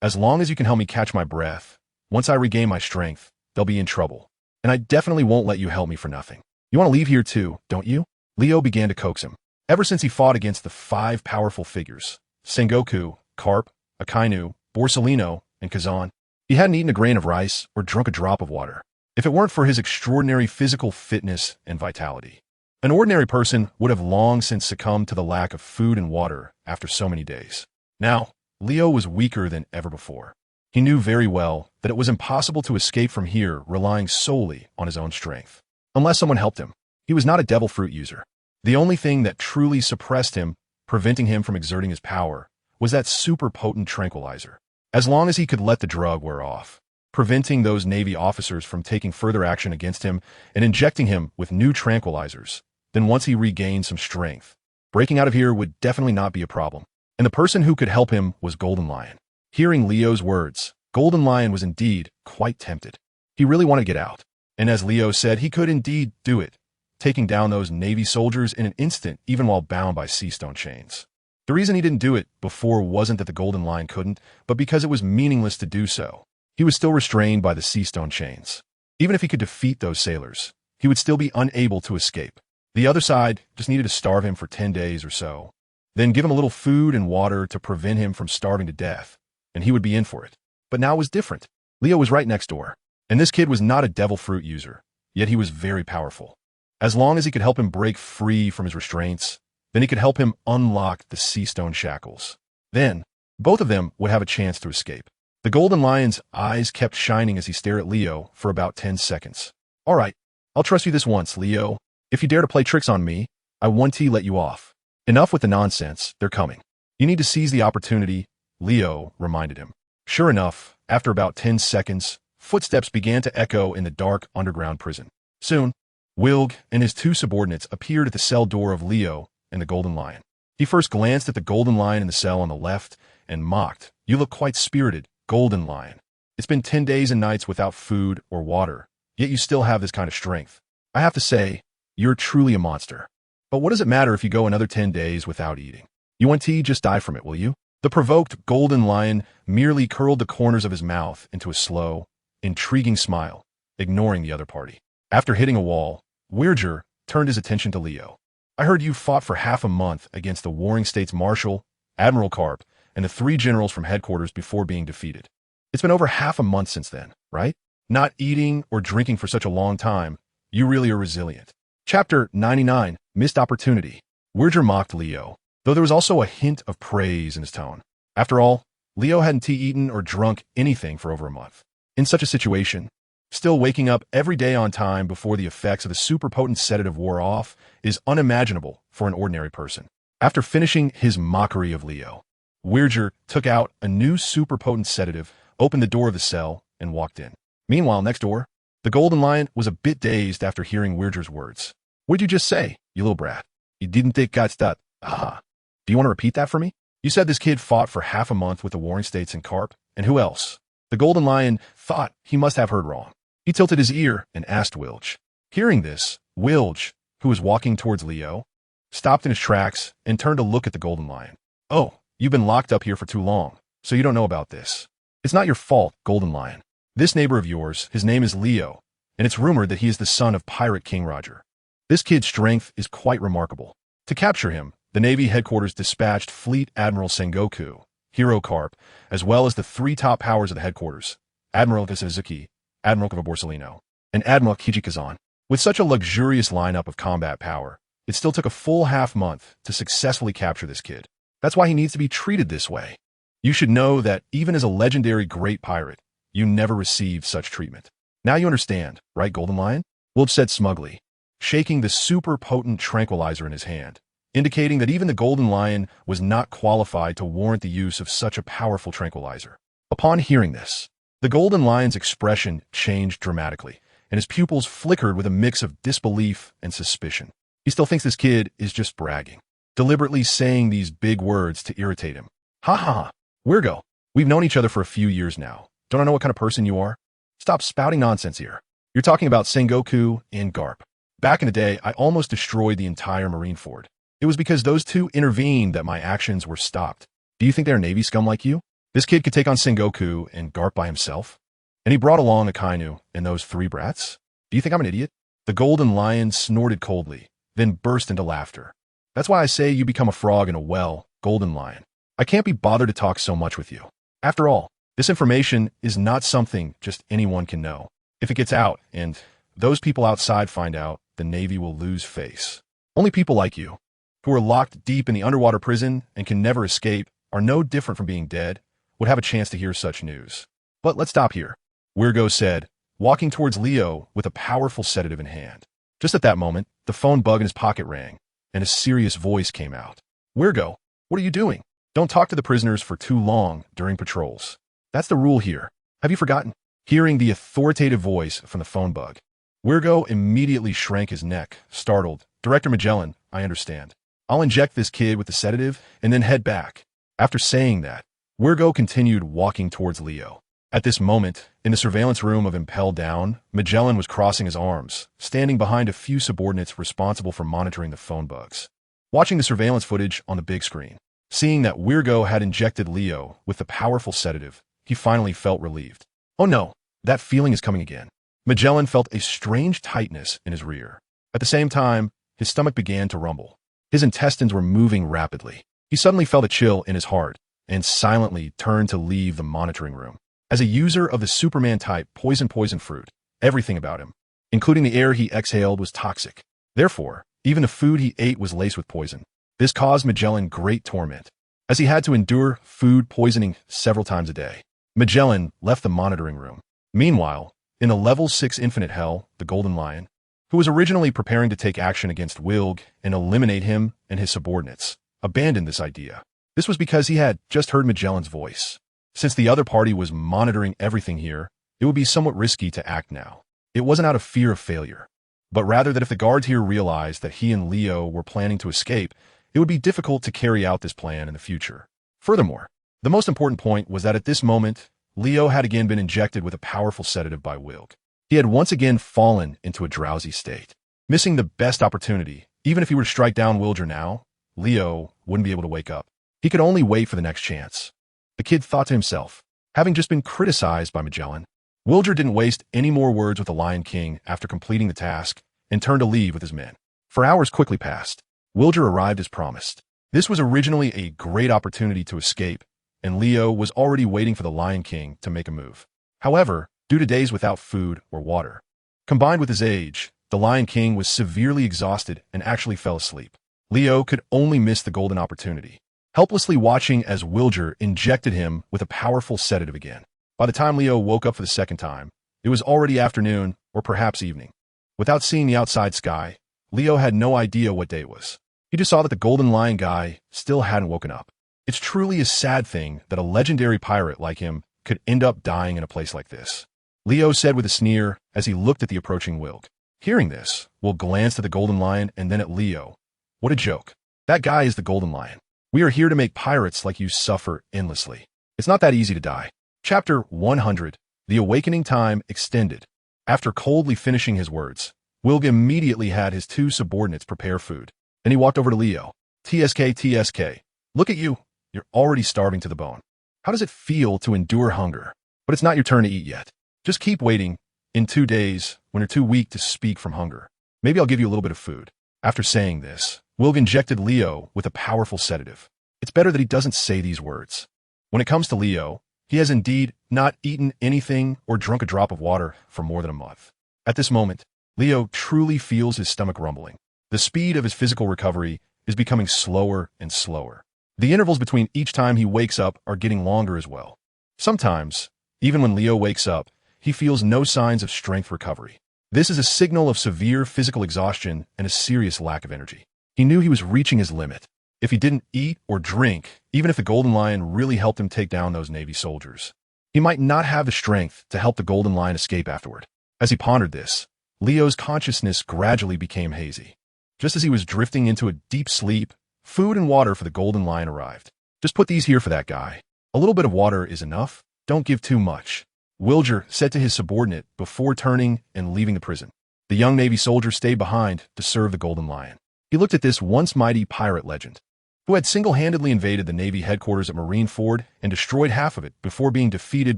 As long as you can help me catch my breath, once I regain my strength, they'll be in trouble. And I definitely won't let you help me for nothing. You want to leave here too, don't you? Leo began to coax him. Ever since he fought against the 5 powerful figures, Sengoku, Carp, Akainu, Borsellino, and Kazan, he hadn't eaten a grain of rice or drunk a drop of water. If it weren't for his extraordinary physical fitness and vitality, an ordinary person would have long since succumbed to the lack of food and water after so many days. Now, Leo was weaker than ever before. He knew very well that it was impossible to escape from here relying solely on his own strength. Unless someone helped him. He was not a devil fruit user. The only thing that truly suppressed him, preventing him from exerting his power, was that super potent tranquilizer. As long as he could let the drug wear off, preventing those Navy officers from taking further action against him and injecting him with new tranquilizers, then once he regained some strength, breaking out of here would definitely not be a problem. And the person who could help him was Golden Lion. Hearing Leo's words, Golden Lion was indeed quite tempted. He really wanted to get out. And as Leo said, he could indeed do it, taking down those Navy soldiers in an instant even while bound by sea stone chains. The reason he didn't do it before wasn't that the Golden Lion couldn't, but because it was meaningless to do so. He was still restrained by the sea stone chains. Even if he could defeat those sailors, he would still be unable to escape. The other side just needed to starve him for 10 days or so, then give him a little food and water to prevent him from starving to death, and he would be in for it. But now it was different. Leo was right next door, and this kid was not a devil fruit user, yet he was very powerful. As long as he could help him break free from his restraints, Then he could help him unlock the sea stone shackles. Then, both of them would have a chance to escape. The Golden Lion's eyes kept shining as he stared at Leo for about 10 seconds. All right, I'll trust you this once, Leo. If you dare to play tricks on me, I won't let you off. Enough with the nonsense, they're coming. You need to seize the opportunity, Leo reminded him. Sure enough, after about 10 seconds, footsteps began to echo in the dark underground prison. Soon, Wilg and his two subordinates appeared at the cell door of Leo and the Golden Lion. He first glanced at the Golden Lion in the cell on the left and mocked. You look quite spirited, Golden Lion. It's been 10 days and nights without food or water, yet you still have this kind of strength. I have to say, you're truly a monster. But what does it matter if you go another 10 days without eating? You want tea, just die from it, will you? The provoked Golden Lion merely curled the corners of his mouth into a slow, intriguing smile, ignoring the other party. After hitting a wall, Weirger turned his attention to Leo. I heard you fought for half a month against the Warring States Marshal, Admiral Karp, and the 3 generals from headquarters before being defeated. It's been over half a month since then, right? Not eating or drinking for such a long time, you really are resilient. Chapter 99, Missed Opportunity. Weirger mocked Leo, though there was also a hint of praise in his tone. After all, Leo hadn't eaten or drunk anything for over a month. In such a situation, still waking up every day on time before the effects of the super potent sedative wore off is unimaginable for an ordinary person. After finishing his mockery of Leo, Weirger took out a new super potent sedative, opened the door of the cell, and walked in. Meanwhile, next door, the Golden Lion was a bit dazed after hearing Weirger's words. What'd you just say, you little brat? You didn't think God's that. Aha. Do you want to repeat that for me? You said this kid fought for half a month with the Warring States and Karp, and who else? The Golden Lion thought he must have heard wrong. He tilted his ear and asked Wilge. Hearing this, Wilge, who was walking towards Leo, stopped in his tracks and turned to look at the Golden Lion. Oh, you've been locked up here for too long, so you don't know about this. It's not your fault, Golden Lion. This neighbor of yours, his name is Leo, and it's rumored that he is the son of Pirate King Roger. This kid's strength is quite remarkable. To capture him, the Navy headquarters dispatched Fleet Admiral Sengoku, Hero Karp, as well as the 3 top powers of the headquarters, Admiral Suzuki, Admiral Borsellino, and Admiral Kijikazan. With such a luxurious lineup of combat power, it still took a full half-month to successfully capture this kid. That's why he needs to be treated this way. You should know that even as a legendary great pirate, you never received such treatment. Now you understand, right, Golden Lion? Wilge said smugly, shaking the super potent tranquilizer in his hand, indicating that even the Golden Lion was not qualified to warrant the use of such a powerful tranquilizer. Upon hearing this, the Golden Lion's expression changed dramatically, and his pupils flickered with a mix of disbelief and suspicion. He still thinks this kid is just bragging, deliberately saying these big words to irritate him. Ha ha ha, Weirgo, we've known each other for a few years now. Don't I know what kind of person you are? Stop spouting nonsense here. You're talking about Sengoku and Garp. Back in the day, I almost destroyed the entire Marine Fort. It was because those two intervened that my actions were stopped. Do you think they're Navy scum like you? This kid could take on Sengoku and Garp by himself? And he brought along Akainu and those 3 brats? Do you think I'm an idiot? The Golden Lion snorted coldly, then burst into laughter. That's why I say you become a frog in a well, Golden Lion. I can't be bothered to talk so much with you. After all, this information is not something just anyone can know. If it gets out, and those people outside find out, the Navy will lose face. Only people like you, who are locked deep in the underwater prison and can never escape, are no different from being dead, would have a chance to hear such news. But let's stop here, Weirgo said, walking towards Leo with a powerful sedative in hand. Just at that moment, the phone bug in his pocket rang, and a serious voice came out. Weirgo, what are you doing? Don't talk to the prisoners for too long during patrols. That's the rule here. Have you forgotten? Hearing the authoritative voice from the phone bug, Weirgo immediately shrank his neck, startled. Director Magellan, I understand. I'll inject this kid with the sedative and then head back. After saying that, Weirgo continued walking towards Leo. At this moment, in the surveillance room of ImpelDown, Magellan was crossing his arms, standing behind a few subordinates responsible for monitoring the phone bugs. Watching the surveillance footage on the big screen, seeing that Weirgo had injected Leo with the powerful sedative, he finally felt relieved. Oh no, that feeling is coming again. Magellan felt a strange tightness in his rear. At the same time, his stomach began to rumble. His intestines were moving rapidly. He suddenly felt a chill in his heart and silently turned to leave the monitoring room. As a user of the Superman type poison fruit, everything about him, including the air he exhaled, was toxic. Therefore, even the food he ate was laced with poison. This caused Magellan great torment, as he had to endure food poisoning several times a day. Magellan left the monitoring room. Meanwhile, in the Level 6 Infinite Hell, the Golden Lion, who was originally preparing to take action against Wilg and eliminate him and his subordinates, abandoned this idea. This was because he had just heard Magellan's voice. Since the other party was monitoring everything here, it would be somewhat risky to act now. It wasn't out of fear of failure, but rather that if the guards here realized that he and Leo were planning to escape, it would be difficult to carry out this plan in the future. Furthermore, the most important point was that at this moment, Leo had again been injected with a powerful sedative by Wilg. He had once again fallen into a drowsy state. Missing the best opportunity, even if he were to strike down Wilger now, Leo wouldn't be able to wake up. He could only wait for the next chance. The kid thought to himself, having just been criticized by Magellan, Wilger didn't waste any more words with the Lion King after completing the task and turned to leave with his men. For hours quickly passed. Wilger arrived as promised. This was originally a great opportunity to escape, and Leo was already waiting for the Lion King to make a move. However, due to days without food or water, combined with his age, the Lion King was severely exhausted and actually fell asleep. Leo could only miss the golden opportunity, helplessly watching as Wilger injected him with a powerful sedative again. By the time Leo woke up for the second time, it was already afternoon or perhaps evening. Without seeing the outside sky, Leo had no idea what day it was. He just saw that the Golden Lion guy still hadn't woken up. It's truly a sad thing that a legendary pirate like him could end up dying in a place like this, Leo said with a sneer as he looked at the approaching Wilg. Hearing this, Will glanced at the Golden Lion and then at Leo. What a joke. That guy is the Golden Lion. We are here to make pirates like you suffer endlessly. It's not that easy to die. Chapter 100, The Awakening Time Extended. After coldly finishing his words, Wilg immediately had his two subordinates prepare food. Then he walked over to Leo. TSK, look at you. You're already starving to the bone. How does it feel to endure hunger? But it's not your turn to eat yet. Just keep waiting. In 2 days, when you're too weak to speak from hunger, maybe I'll give you a little bit of food. After saying this, Wilg injected Leo with a powerful sedative. It's better that he doesn't say these words. When it comes to Leo, he has indeed not eaten anything or drunk a drop of water for more than a month. At this moment, Leo truly feels his stomach rumbling. The speed of his physical recovery is becoming slower and slower. The intervals between each time he wakes up are getting longer as well. Sometimes, even when Leo wakes up, he feels no signs of strength recovery. This is a signal of severe physical exhaustion and a serious lack of energy. He knew he was reaching his limit. If he didn't eat or drink, even if the Golden Lion really helped him take down those Navy soldiers, he might not have the strength to help the Golden Lion escape afterward. As he pondered this, Leo's consciousness gradually became hazy. Just as he was drifting into a deep sleep, food and water for the Golden Lion arrived. Just put these here for that guy. A little bit of water is enough. Don't give too much, Wilger said to his subordinate before turning and leaving the prison. The young Navy soldier stayed behind to serve the Golden Lion. He looked at this once mighty pirate legend, who had single-handedly invaded the Navy headquarters at Marineford and destroyed half of it before being defeated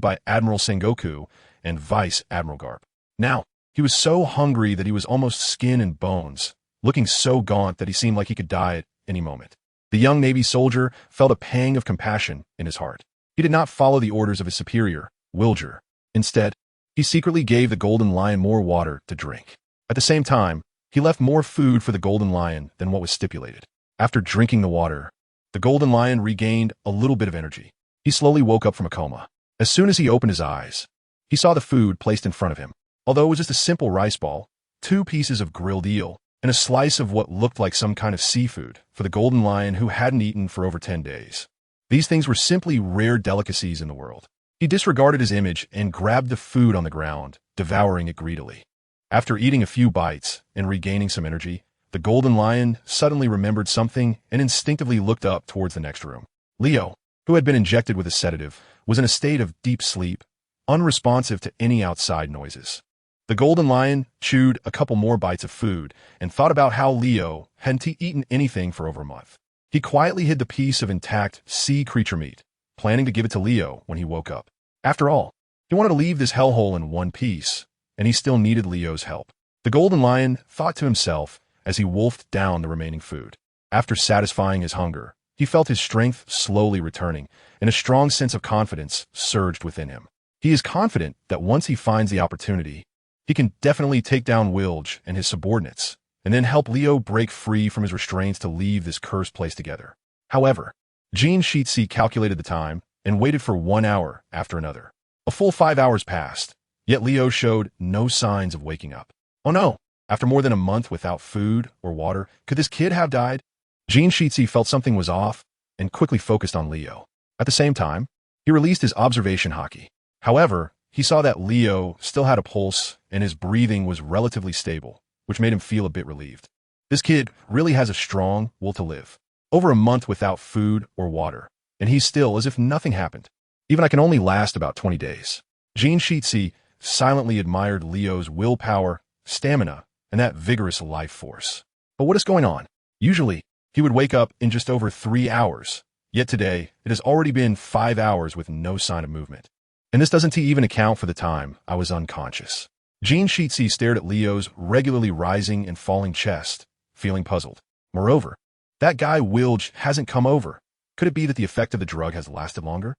by Admiral Sengoku and Vice Admiral Garp. Now, he was so hungry that he was almost skin and bones, looking so gaunt that he seemed like he could die at any moment. The young Navy soldier felt a pang of compassion in his heart. He did not follow the orders of his superior, Wilger. Instead, he secretly gave the Golden Lion more water to drink. At the same time, he left more food for the Golden Lion than what was stipulated. After drinking the water, the Golden Lion regained a little bit of energy. He slowly woke up from a coma. As soon as he opened his eyes, he saw the food placed in front of him. Although it was just a simple rice ball, 2 pieces of grilled eel, and a slice of what looked like some kind of seafood for the Golden Lion who hadn't eaten for over 10 days. These things were simply rare delicacies in the world. He disregarded his image and grabbed the food on the ground, devouring it greedily. After eating a few bites and regaining some energy, the Golden Lion suddenly remembered something and instinctively looked up towards the next room. Leo, who had been injected with a sedative, was in a state of deep sleep, unresponsive to any outside noises. The Golden Lion chewed a couple more bites of food and thought about how Leo hadn't eaten anything for over a month. He quietly hid the piece of intact sea creature meat, planning to give it to Leo when he woke up. After all, he wanted to leave this hellhole in one piece, and he still needed Leo's help. The Golden Lion thought to himself as he wolfed down the remaining food. After satisfying his hunger, he felt his strength slowly returning, and a strong sense of confidence surged within him. He is confident that once he finds the opportunity, he can definitely take down Wilg and his subordinates, and then help Leo break free from his restraints to leave this cursed place together. However, Jean Sheetsy calculated the time and waited for 1 hour after another. A full 5 hours passed, yet Leo showed no signs of waking up. Oh no! After more than a month without food or water, could this kid have died? Jean Sheetsy felt something was off and quickly focused on Leo. At the same time, he released his observation Haki. However, he saw that Leo still had a pulse and his breathing was relatively stable, which made him feel a bit relieved. This kid really has a strong will to live. Over a month without food or water, and he's still as if nothing happened. Even I can only last about 20 days. Jean Sheetsy silently admired Leo's willpower, stamina, and that vigorous life force. But what is going on? Usually, he would wake up in just over 3 hours. Yet today, it has already been 5 hours with no sign of movement. And this doesn't even account for the time I was unconscious. Jean Sheetsy stared at Leo's regularly rising and falling chest, feeling puzzled. Moreover, that guy Wilge hasn't come over. Could it be that the effect of the drug has lasted longer?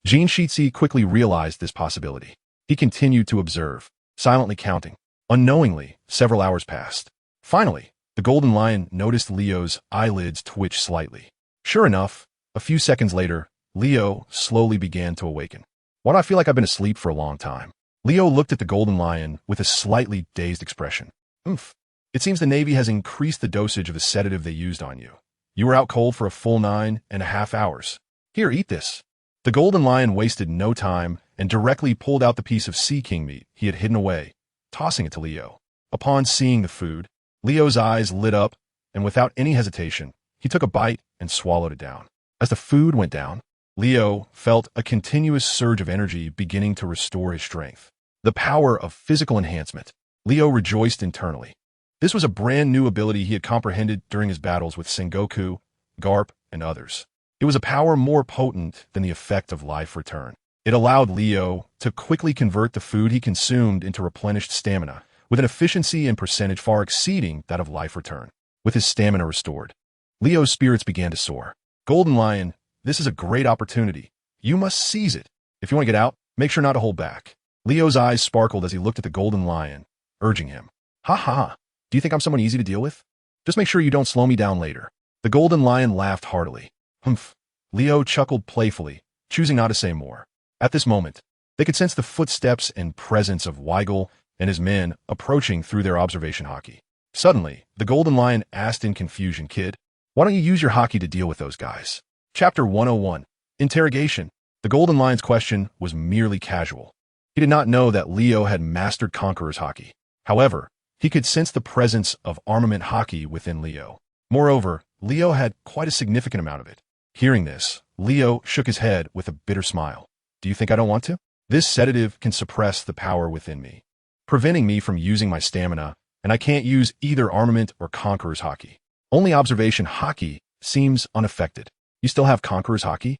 Jean Sheetsy quickly realized this possibility. He continued to observe, silently counting. Unknowingly, several hours passed. Finally, the golden lion noticed Leo's eyelids twitch slightly. Sure enough, a few seconds later, Leo slowly began to awaken. Why do I feel like I've been asleep for a long time? Leo looked at the golden lion with a slightly dazed expression. Oomph. It seems the Navy has increased the dosage of the sedative they used on you. You were out cold for a full 9.5 hours. Here, eat this. The golden lion wasted no time and directly pulled out the piece of sea king meat he had hidden away, tossing it to Leo. Upon seeing the food, Leo's eyes lit up, and without any hesitation, he took a bite and swallowed it down. As the food went down, Leo felt a continuous surge of energy beginning to restore his strength. The power of physical enhancement. Leo rejoiced internally. This was a brand new ability he had comprehended during his battles with Sengoku, Garp, and others. It was a power more potent than the effect of life return. It allowed Leo to quickly convert the food he consumed into replenished stamina, with an efficiency and percentage far exceeding that of life return. With his stamina restored, Leo's spirits began to soar. Golden Lion, this is a great opportunity. You must seize it. If you want to get out, make sure not to hold back. Leo's eyes sparkled as he looked at the Golden Lion, urging him. Ha ha, do you think I'm someone easy to deal with? Just make sure you don't slow me down later. The Golden Lion laughed heartily. Humph. Leo chuckled playfully, choosing not to say more. At this moment, they could sense the footsteps and presence of Weigel and his men approaching through their observation Haki. Suddenly, the Golden Lion asked in confusion, Kid, why don't you use your Haki to deal with those guys? Chapter 101. Interrogation. The Golden Lion's question was merely casual. He did not know that Leo had mastered Conqueror's Haki. However, he could sense the presence of armament Haki within Leo. Moreover, Leo had quite a significant amount of it. Hearing this, Leo shook his head with a bitter smile. Do you think I don't want to? This sedative can suppress the power within me, preventing me from using my stamina, and I can't use either armament or Conqueror's Haki. Only observation Haki seems unaffected. You still have Conqueror's Haki?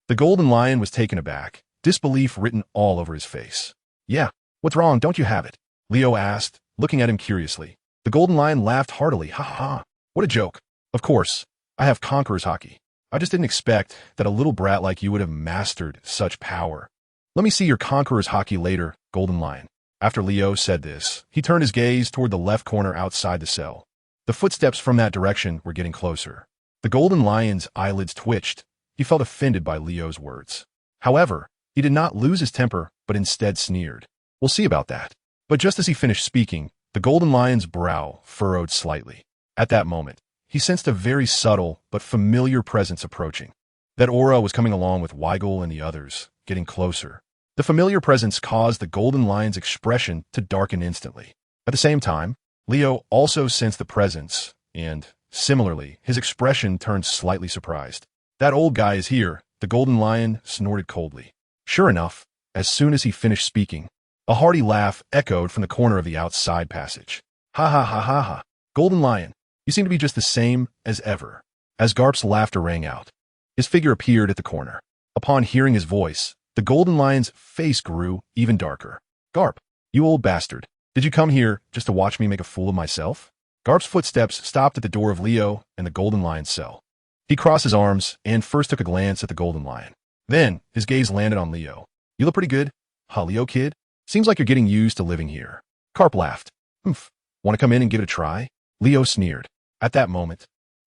The Golden Lion was taken aback, disbelief written all over his face. Yeah, what's wrong? Don't you have it? Leo asked, looking at him curiously. The Golden Lion laughed heartily. Ha ha, what a joke. Of course, I have Conqueror's Haki. I just didn't expect that a little brat like you would have mastered such power. Let me see your Conqueror's Haki later, Golden Lion. After Leo said this, he turned his gaze toward the left corner outside the cell. The footsteps from that direction were getting closer. The Golden Lion's eyelids twitched. He felt offended by Leo's words. However, he did not lose his temper, but instead sneered. We'll see about that. But just as he finished speaking, the Golden Lion's brow furrowed slightly. At that moment, he sensed a very subtle but familiar presence approaching. That aura was coming along with Weigel and the others, getting closer. The familiar presence caused the Golden Lion's expression to darken instantly. At the same time, Leo also sensed the presence, and, similarly, his expression turned slightly surprised. That old guy is here, the Golden Lion snorted coldly. Sure enough, as soon as he finished speaking, a hearty laugh echoed from the corner of the outside passage. Ha ha ha ha ha. Golden Lion, you seem to be just the same as ever. As Garp's laughter rang out, his figure appeared at the corner. Upon hearing his voice, the Golden Lion's face grew even darker. Garp, you old bastard. Did you come here just to watch me make a fool of myself? Garp's footsteps stopped at the door of Leo and the Golden Lion's cell. He crossed his arms and first took a glance at the Golden Lion. Then, his gaze landed on Leo. You look pretty good. Huh, Leo, kid? Seems like you're getting used to living here. Garp laughed. Humph. Want to come in and give it a try? Leo sneered. At that moment,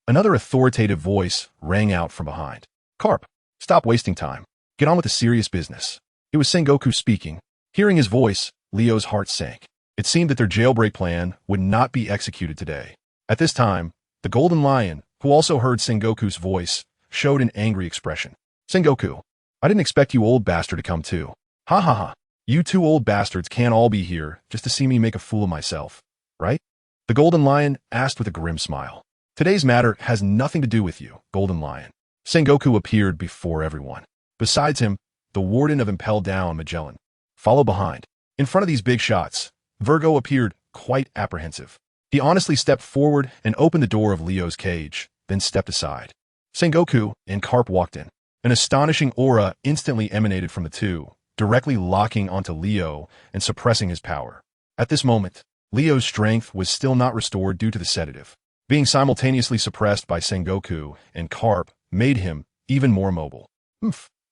another authoritative voice rang out from behind. Carp, stop wasting time. Get on with the serious business. It was Sengoku speaking. Hearing his voice, Leo's heart sank. It seemed that their jailbreak plan would not be executed today. At this time, the Golden Lion, who also heard Sengoku's voice, showed an angry expression. Sengoku, I didn't expect you old bastard to come too. Ha ha ha. You two old bastards can't all be here just to see me make a fool of myself, right? The Golden Lion asked with a grim smile. Today's matter has nothing to do with you, Golden Lion. Sengoku appeared before everyone. Besides him, the warden of ImpelDown, Magellan, followed behind. In front of these big shots, Virgo appeared quite apprehensive. He honestly stepped forward and opened the door of Leo's cage, then stepped aside. Sengoku and Carp walked in. An astonishing aura instantly emanated from the two, directly locking onto Leo and suppressing his power. At this moment, Leo's strength was still not restored due to the sedative. Being simultaneously suppressed by Sengoku and Carp made him even more mobile.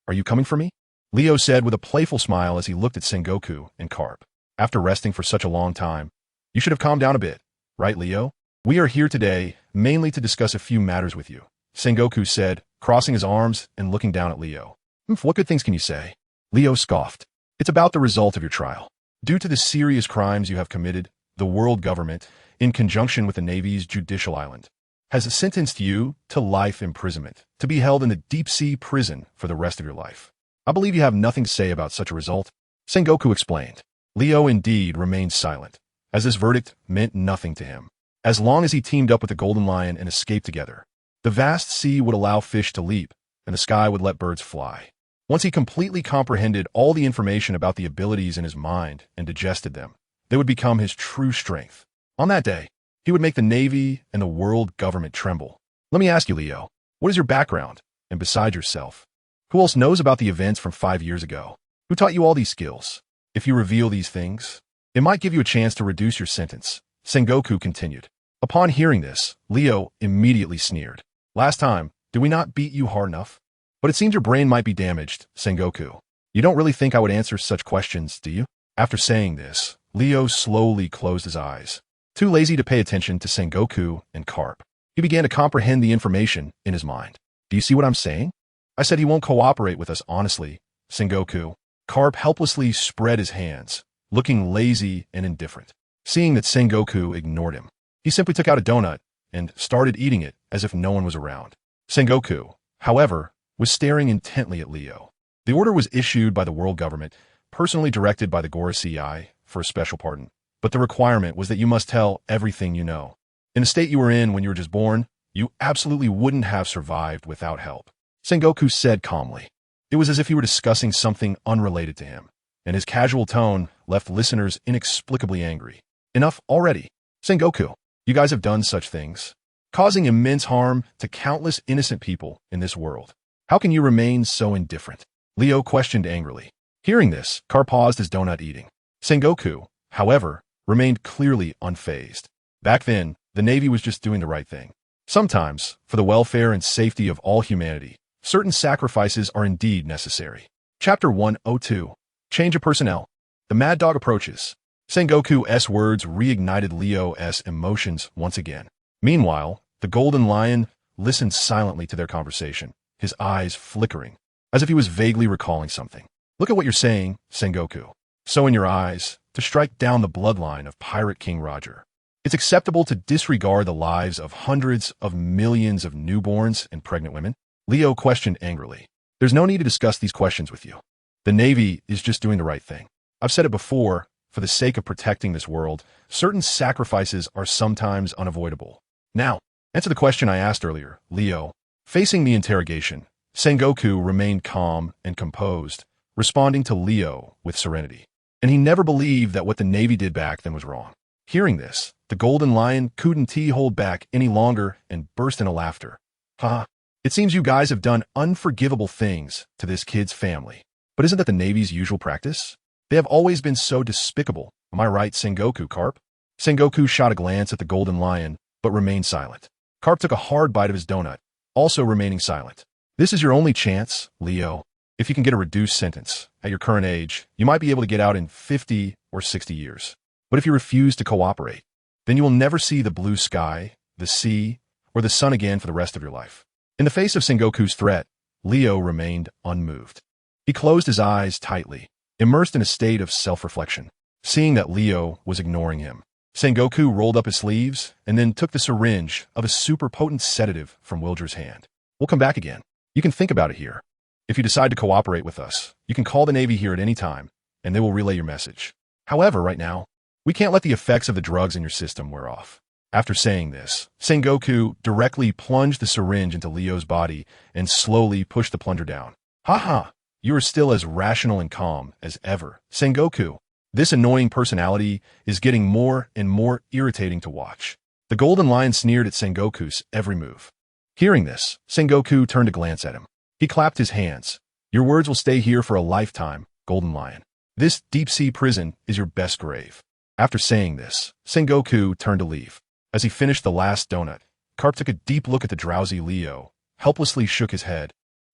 Are you coming for me? Leo said with a playful smile as he looked at Sengoku and Carp. After resting for such a long time, you should have calmed down a bit, right, Leo? We are here today mainly to discuss a few matters with you, Sengoku said, crossing his arms and looking down at Leo. What good things can you say? Leo scoffed. It's about the result of your trial. Due to the serious crimes you have committed, the world government, in conjunction with the Navy's judicial island, has sentenced you to life imprisonment, to be held in the deep-sea prison for the rest of your life. I believe you have nothing to say about such a result, Sengoku explained. Leo indeed remained silent, as this verdict meant nothing to him. As long as he teamed up with the Golden Lion and escaped together, the vast sea would allow fish to leap, and the sky would let birds fly. Once he completely comprehended all the information about the abilities in his mind and digested them, they would become his true strength. On that day, he would make the Navy and the world government tremble. Let me ask you, Leo, what is your background? And besides yourself, who else knows about the events from 5 years ago? Who taught you all these skills? If you reveal these things, it might give you a chance to reduce your sentence, Sengoku continued. Upon hearing this, Leo immediately sneered. Last time, did we not beat you hard enough? But it seems your brain might be damaged, Sengoku. You don't really think I would answer such questions, do you? After saying this, Leo slowly closed his eyes. Too lazy to pay attention to Sengoku and Carp, he began to comprehend the information in his mind. Do you see what I'm saying? I said he won't cooperate with us honestly, Sengoku. Carp helplessly spread his hands, looking lazy and indifferent. Seeing that Sengoku ignored him, he simply took out a donut and started eating it as if no one was around. Sengoku, however, was staring intently at Leo. The order was issued by the world government, personally directed by the Gorosei for a special pardon. But the requirement was that you must tell everything you know. In the state you were in when you were just born, you absolutely wouldn't have survived without help, Sengoku said calmly. It was as if he were discussing something unrelated to him, and his casual tone left listeners inexplicably angry. Enough already. Sengoku, you guys have done such things, causing immense harm to countless innocent people in this world. How can you remain so indifferent? Leo questioned angrily. Hearing this, Carp paused his donut eating. Sengoku, however, remained clearly unfazed. Back then, the Navy was just doing the right thing. Sometimes, for the welfare and safety of all humanity, certain sacrifices are indeed necessary. Chapter 102. Change of personnel. The Mad Dog approaches. Sengoku's words reignited Leo's emotions once again. Meanwhile, the Golden Lion listened silently to their conversation, his eyes flickering, as if he was vaguely recalling something. Look at what you're saying, Sengoku. So in your eyes, to strike down the bloodline of Pirate King Roger, it's acceptable to disregard the lives of hundreds of millions of newborns and pregnant women? Leo questioned angrily. There's no need to discuss these questions with you. The Navy is just doing the right thing. I've said it before, for the sake of protecting this world, certain sacrifices are sometimes unavoidable. Now, answer the question I asked earlier, Leo. Facing the interrogation, Sengoku remained calm and composed, responding to Leo with serenity. And he never believed that what the Navy did back then was wrong. Hearing this, the Golden Lion couldn't hold back any longer and burst into laughter. Ha! It seems you guys have done unforgivable things to this kid's family. But isn't that the Navy's usual practice? They have always been so despicable. Am I right, Sengoku, Carp? Sengoku shot a glance at the Golden Lion, but remained silent. Carp took a hard bite of his donut, also remaining silent. This is your only chance, Leo. If you can get a reduced sentence, at your current age, you might be able to get out in 50 or 60 years. But if you refuse to cooperate, then you will never see the blue sky, the sea, or the sun again for the rest of your life. In the face of Sengoku's threat, Leo remained unmoved. He closed his eyes tightly, immersed in a state of self-reflection. Seeing that Leo was ignoring him, Sengoku rolled up his sleeves and then took the syringe of a super potent sedative from Wilger's hand. We'll come back again. You can think about it here. If you decide to cooperate with us, you can call the Navy here at any time, and they will relay your message. However, right now, we can't let the effects of the drugs in your system wear off. After saying this, Sengoku directly plunged the syringe into Leo's body and slowly pushed the plunger down. Haha, you are still as rational and calm as ever, Sengoku. This annoying personality is getting more and more irritating to watch. The Golden Lion sneered at Sengoku's every move. Hearing this, Sengoku turned to glance at him. He clapped his hands. Your words will stay here for a lifetime, Golden Lion. This deep-sea prison is your best grave. After saying this, Sengoku turned to leave. As he finished the last donut, Carp took a deep look at the drowsy Leo, helplessly shook his head,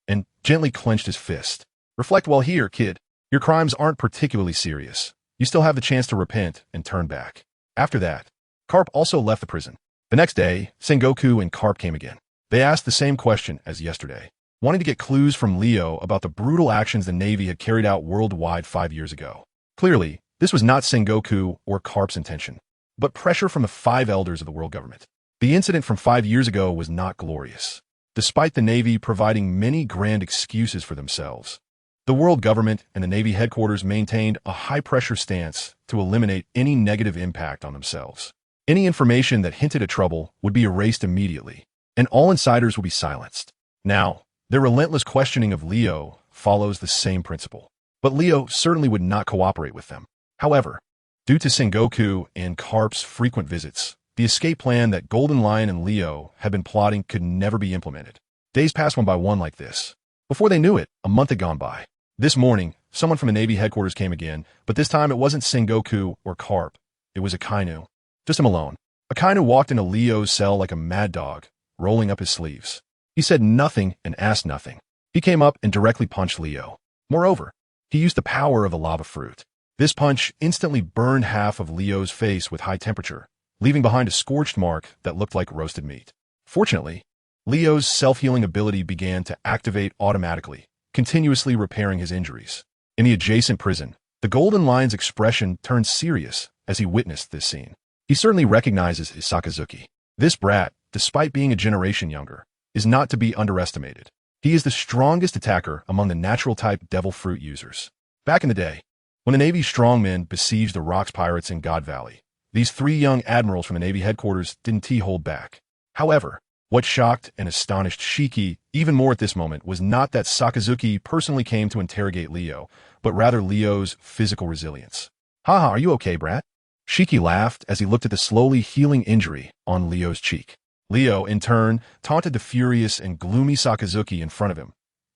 and gently clenched his fist. Reflect well here, kid. Your crimes aren't particularly serious. You still have the chance to repent and turn back. After that, Carp also left the prison. The next day, Sengoku and Carp came again. They asked the same question as yesterday, wanting to get clues from Leo about the brutal actions the Navy had carried out worldwide 5 years ago. Clearly, this was not Sengoku or Carp's intention, but pressure from the 5 elders of the world government. The incident from 5 years ago was not glorious. Despite the Navy providing many grand excuses for themselves, the world government and the Navy headquarters maintained a high-pressure stance to eliminate any negative impact on themselves. Any information that hinted at trouble would be erased immediately, and all insiders would be silenced. Now, their relentless questioning of Leo follows the same principle. But Leo certainly would not cooperate with them. However, due to Sengoku and Carp's frequent visits, the escape plan that Golden Lion and Leo had been plotting could never be implemented. Days passed one by one like this. Before they knew it, a month had gone by. This morning, someone from the Navy headquarters came again, but this time it wasn't Sengoku or Carp. It was Akainu. Just him alone. Akainu walked into Leo's cell like a mad dog, rolling up his sleeves. He said nothing and asked nothing. He came up and directly punched Leo. Moreover, he used the power of the lava fruit. This punch instantly burned half of Leo's face with high temperature, leaving behind a scorched mark that looked like roasted meat. Fortunately, Leo's self-healing ability began to activate automatically, continuously repairing his injuries. In the adjacent prison, the Golden Lion's expression turned serious as he witnessed this scene. He certainly recognizes his Sakazuki. This brat, despite being a generation younger, is not to be underestimated. He is the strongest attacker among the natural-type devil fruit users. Back in the day, when the Navy's strongmen besieged the Rocks pirates in God Valley, these 3 young admirals from the Navy headquarters didn't hold back. However, what shocked and astonished Shiki even more at this moment was not that Sakazuki personally came to interrogate Leo, but rather Leo's physical resilience. Haha, are you okay, brat? Shiki laughed as he looked at the slowly healing injury on Leo's cheek. Leo, in turn, taunted the furious and gloomy Sakazuki in front of him.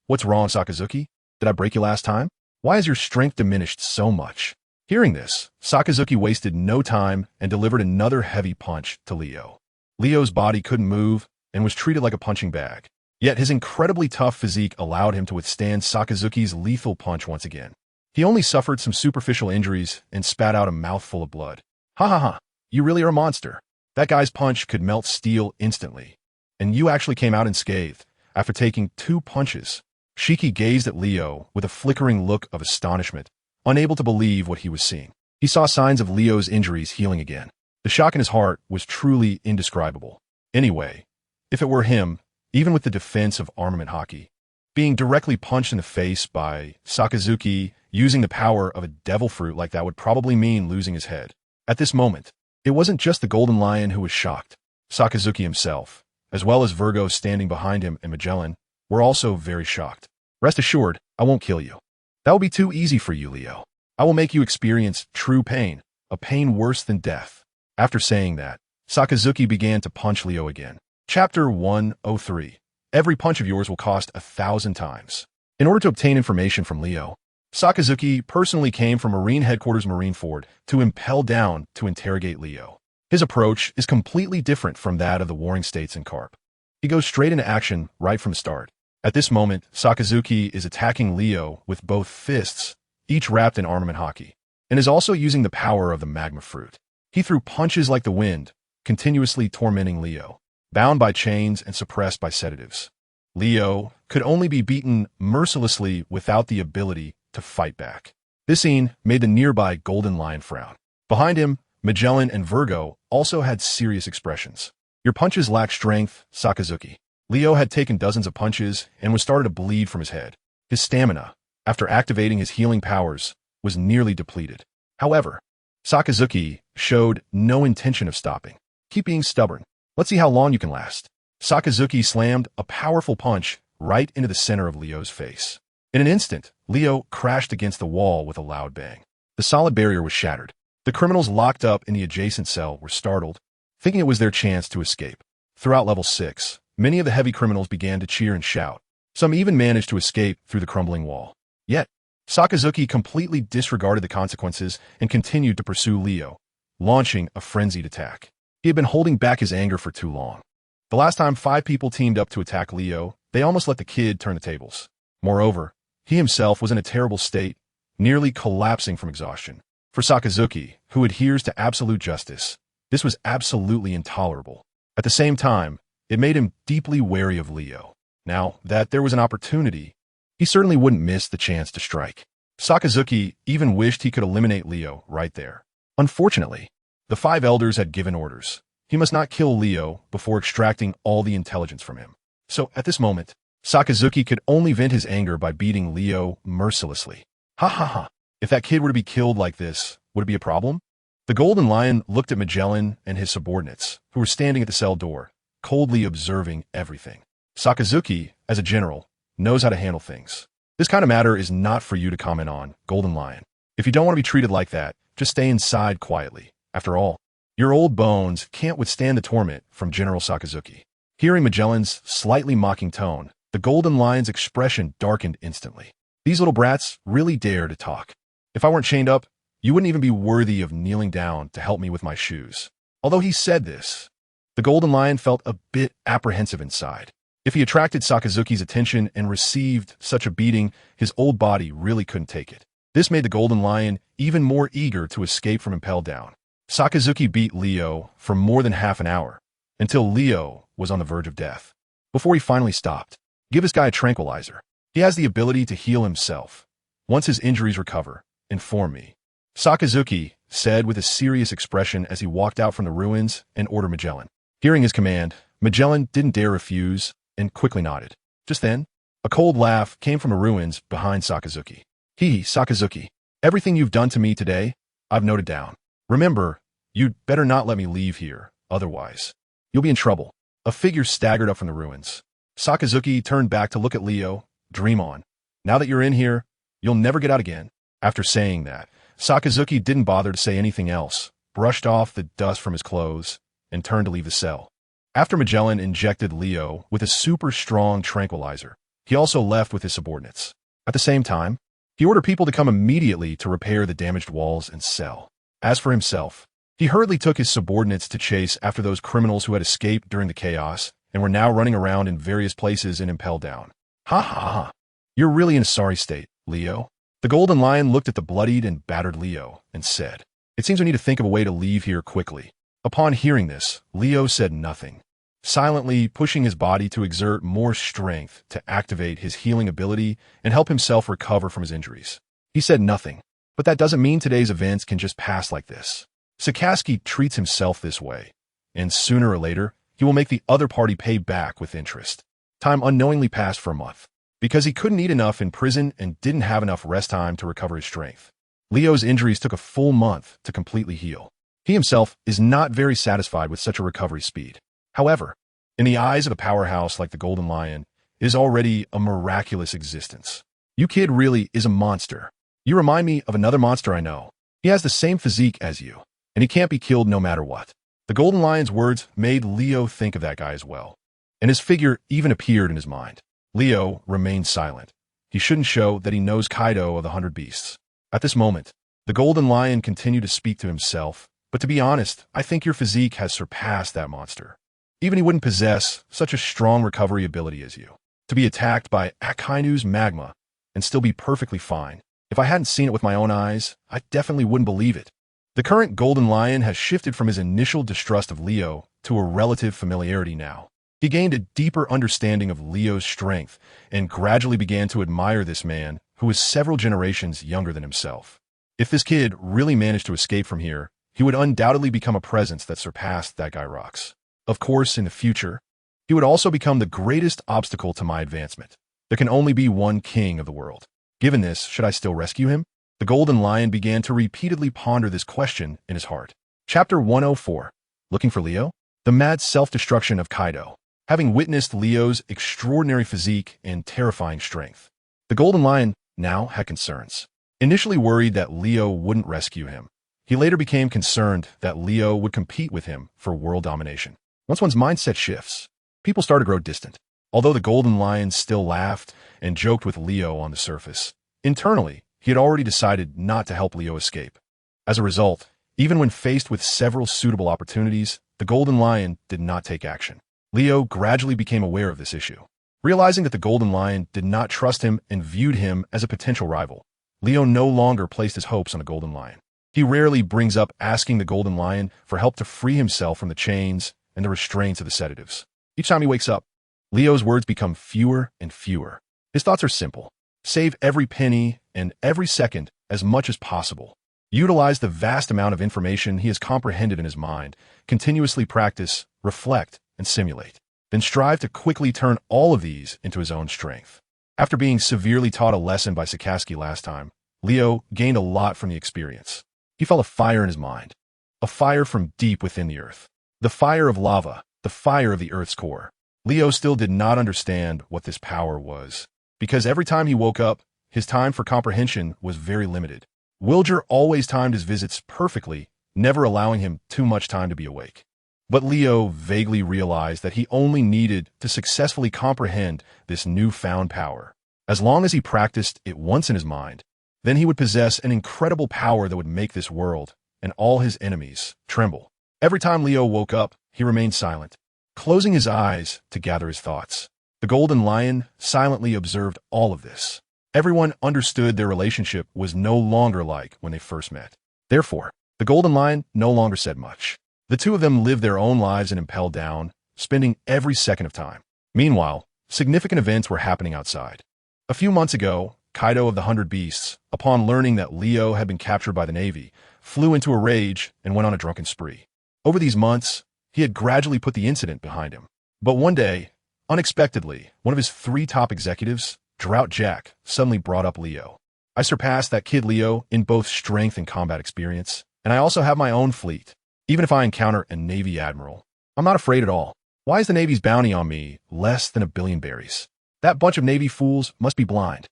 What's wrong, Sakazuki? Did I break you last time? Why has your strength diminished so much? Hearing this, Sakazuki wasted no time and delivered another heavy punch to Leo. Leo's body couldn't move and was treated like a punching bag. Yet his incredibly tough physique allowed him to withstand Sakazuki's lethal punch once again. He only suffered some superficial injuries and spat out a mouthful of blood. Ha ha ha, you really are a monster. That guy's punch could melt steel instantly. And you actually came out unscathed after taking 2 punches. Shiki gazed at Leo with a flickering look of astonishment, unable to believe what he was seeing. He saw signs of Leo's injuries healing again. The shock in his heart was truly indescribable. Anyway, if it were him, even with the defense of armament Haki, being directly punched in the face by Sakazuki using the power of a devil fruit like that would probably mean losing his head. At this moment, it wasn't just the Golden Lion who was shocked. Sakazuki himself, as well as Virgo standing behind him and Magellan, were also very shocked. Rest assured, I won't kill you. That will be too easy for you, Leo. I will make you experience true pain, a pain worse than death. After saying that, Sakazuki began to punch Leo again. Chapter 103. Every punch of yours will cost 1,000 times. In order to obtain information from Leo, Sakazuki personally came from Marine Headquarters Marineford to ImpelDown to interrogate Leo. His approach is completely different from that of the Warring States and Carp. He goes straight into action right from the start. At this moment, Sakazuki is attacking Leo with both fists, each wrapped in armament Haki, and is also using the power of the magma fruit. He threw punches like the wind, continuously tormenting Leo, bound by chains and suppressed by sedatives. Leo could only be beaten mercilessly without the ability to fight back. This scene made the nearby Golden Lion frown. Behind him, Magellan and Virgo also had serious expressions. Your punches lack strength, Sakazuki. Leo had taken dozens of punches and was starting to bleed from his head. His stamina, after activating his healing powers, was nearly depleted. However, Sakazuki showed no intention of stopping. Keep being stubborn. Let's see how long you can last. Sakazuki slammed a powerful punch right into the center of Leo's face. In an instant, Leo crashed against the wall with a loud bang. The solid barrier was shattered. The criminals locked up in the adjacent cell were startled, thinking it was their chance to escape. Throughout level 6, many of the heavy criminals began to cheer and shout. Some even managed to escape through the crumbling wall. Yet, Sakazuki completely disregarded the consequences and continued to pursue Leo, launching a frenzied attack. He had been holding back his anger for too long. The last time 5 people teamed up to attack Leo, they almost let the kid turn the tables. Moreover, he himself was in a terrible state, nearly collapsing from exhaustion. For Sakazuki, who adheres to absolute justice, this was absolutely intolerable. At the same time, it made him deeply wary of Leo. Now that there was an opportunity, he certainly wouldn't miss the chance to strike. Sakazuki even wished he could eliminate Leo right there. Unfortunately, the 5 elders had given orders. He must not kill Leo before extracting all the intelligence from him. So at this moment, Sakazuki could only vent his anger by beating Leo mercilessly. Ha ha ha. If that kid were to be killed like this, would it be a problem? The Golden Lion looked at Magellan and his subordinates, who were standing at the cell door, coldly observing everything. Sakazuki, as a general, knows how to handle things. This kind of matter is not for you to comment on, Golden Lion. If you don't want to be treated like that, just stay inside quietly. After all, your old bones can't withstand the torment from General Sakazuki. Hearing Magellan's slightly mocking tone, the Golden Lion's expression darkened instantly. These little brats really dare to talk. If I weren't chained up, you wouldn't even be worthy of kneeling down to help me with my shoes. Although he said this, the Golden Lion felt a bit apprehensive inside. If he attracted Sakazuki's attention and received such a beating, his old body really couldn't take it. This made the Golden Lion even more eager to escape from ImpelDown. Sakazuki beat Leo for more than half an hour, until Leo was on the verge of death. Before he finally stopped, give this guy a tranquilizer. He has the ability to heal himself. Once his injuries recover, inform me. Sakazuki said with a serious expression as he walked out from the ruins and ordered Magellan. Hearing his command, Magellan didn't dare refuse and quickly nodded. Just then, a cold laugh came from the ruins behind Sakazuki. Sakazuki, everything you've done to me today, I've noted down. Remember, you'd better not let me leave here, otherwise you'll be in trouble. A figure staggered up from the ruins. Sakazuki turned back to look at Leo. Dream on. Now that you're in here, you'll never get out again. After saying that, Sakazuki didn't bother to say anything else, brushed off the dust from his clothes, and turned to leave the cell. After Magellan injected Leo with a super strong tranquilizer, he also left with his subordinates. At the same time, he ordered people to come immediately to repair the damaged walls and cell. As for himself, he hurriedly took his subordinates to chase after those criminals who had escaped during the chaos and were now running around in various places in ImpelDown. Ha ha ha. You're really in a sorry state, Leo. The Golden Lion looked at the bloodied and battered Leo and said, It seems we need to think of a way to leave here quickly. Upon hearing this, Leo said nothing, silently pushing his body to exert more strength to activate his healing ability and help himself recover from his injuries. He said nothing, but that doesn't mean today's events can just pass like this. Sakazuki treats himself this way, and sooner or later, he will make the other party pay back with interest. Time unknowingly passed for a month. Because he couldn't eat enough in prison and didn't have enough rest time to recover his strength. Leo's injuries took a full month to completely heal. He himself is not very satisfied with such a recovery speed. However, in the eyes of a powerhouse like the Golden Lion, it is already a miraculous existence. You kid really is a monster. You remind me of another monster I know. He has the same physique as you, and he can't be killed no matter what. The Golden Lion's words made Leo think of that guy as well, and his figure even appeared in his mind. Leo remained silent. He shouldn't show that he knows Kaido of the 100 Beasts. At this moment, the Golden Lion continued to speak to himself, but to be honest, I think your physique has surpassed that monster. Even he wouldn't possess such a strong recovery ability as you. To be attacked by Akainu's magma and still be perfectly fine. If I hadn't seen it with my own eyes, I definitely wouldn't believe it. The current Golden Lion has shifted from his initial distrust of Leo to a relative familiarity now. He gained a deeper understanding of Leo's strength and gradually began to admire this man who was several generations younger than himself. If this kid really managed to escape from here, he would undoubtedly become a presence that surpassed that guy Rocks. Of course, in the future, he would also become the greatest obstacle to my advancement. There can only be one king of the world. Given this, should I still rescue him? The Golden Lion began to repeatedly ponder this question in his heart. Chapter 104. Looking for Leo? The mad self-destruction of Kaido. Having witnessed Leo's extraordinary physique and terrifying strength, the Golden Lion now had concerns. Initially worried that Leo wouldn't rescue him, he later became concerned that Leo would compete with him for world domination. Once one's mindset shifts, people start to grow distant. Although the Golden Lion still laughed and joked with Leo on the surface, internally, he had already decided not to help Leo escape. As a result, even when faced with several suitable opportunities, the Golden Lion did not take action. Leo gradually became aware of this issue. Realizing that the Golden Lion did not trust him and viewed him as a potential rival, Leo no longer placed his hopes on the Golden Lion. He rarely brings up asking the Golden Lion for help to free himself from the chains and the restraints of the sedatives. Each time he wakes up, Leo's words become fewer and fewer. His thoughts are simple. Save every penny and every second as much as possible. Utilize the vast amount of information he has comprehended in his mind. Continuously practice, reflect, and simulate. Then strive to quickly turn all of these into his own strength. After being severely taught a lesson by Sakazuki last time, Leo gained a lot from the experience. He felt a fire in his mind. A fire from deep within the earth. The fire of lava, the fire of the earth's core. Leo still did not understand what this power was, because every time he woke up, his time for comprehension was very limited. Wilger always timed his visits perfectly, never allowing him too much time to be awake. But Leo vaguely realized that he only needed to successfully comprehend this newfound power. As long as he practiced it once in his mind, then he would possess an incredible power that would make this world and all his enemies tremble. Every time Leo woke up, he remained silent, closing his eyes to gather his thoughts. The Golden Lion silently observed all of this. Everyone understood their relationship was no longer like when they first met. Therefore, the Golden Lion no longer said much. The two of them lived their own lives in ImpelDown, spending every second of time. Meanwhile, significant events were happening outside. A few months ago, Kaido of the 100 Beasts, upon learning that Leo had been captured by the Navy, flew into a rage and went on a drunken spree. Over these months, he had gradually put the incident behind him. But one day, unexpectedly, one of his 3 top executives, Drought Jack, suddenly brought up Leo. I surpassed that kid Leo in both strength and combat experience, and I also have my own fleet. Even if I encounter a Navy admiral, I'm not afraid at all. Why is the Navy's bounty on me less than 1 billion berries? That bunch of Navy fools must be blind.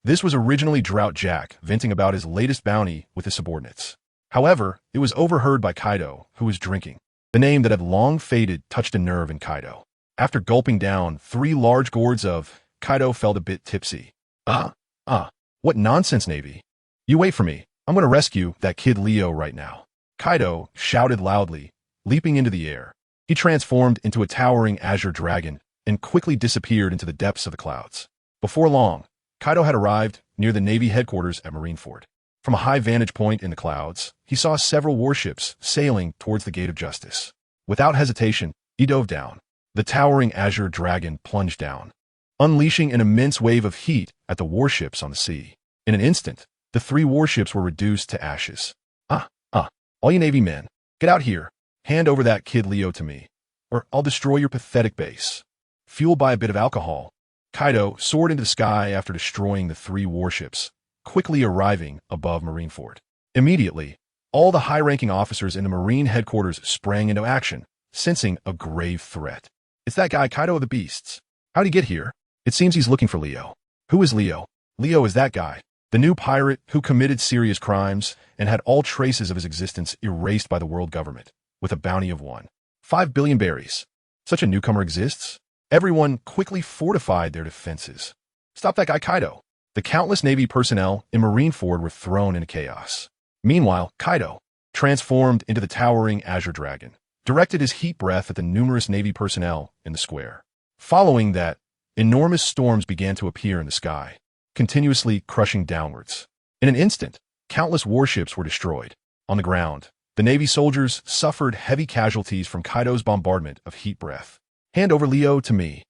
This was originally Drought Jack venting about his latest bounty with his subordinates. However, it was overheard by Kaido, who was drinking. The name that had long faded touched a nerve in Kaido. After gulping down 3 large gourds of, Kaido felt a bit tipsy. What nonsense, Navy. You wait for me. I'm going to rescue that kid Leo right now. Kaido shouted loudly, leaping into the air. He transformed into a towering azure dragon and quickly disappeared into the depths of the clouds. Before long, Kaido had arrived near the Navy headquarters at Marineford. From a high vantage point in the clouds, he saw several warships sailing towards the Gate of Justice. Without hesitation, he dove down. The towering azure dragon plunged down, unleashing an immense wave of heat at the warships on the sea. In an instant, the 3 warships were reduced to ashes. All you Navy men, get out here. Hand over that kid Leo to me, or I'll destroy your pathetic base. Fueled by a bit of alcohol, Kaido soared into the sky after destroying the 3 warships, quickly arriving above Marineford. Immediately, all the high-ranking officers in the Marine headquarters sprang into action, sensing a grave threat. It's that guy Kaido of the Beasts. How'd he get here? It seems he's looking for Leo. Who is Leo? Leo is that guy, the new pirate who committed serious crimes and had all traces of his existence erased by the world government, with a bounty of 1.5 billion berries. Such a newcomer exists? Everyone quickly fortified their defenses. Stop that guy Kaido. The countless Navy personnel in Marineford were thrown into chaos. Meanwhile, Kaido, transformed into the towering azure dragon, directed his heat breath at the numerous Navy personnel in the square. Following that, enormous storms began to appear in the sky, continuously crushing downwards. In an instant, countless warships were destroyed. On the ground, the Navy soldiers suffered heavy casualties from Kaido's bombardment of heat breath. Hand over Leo to me.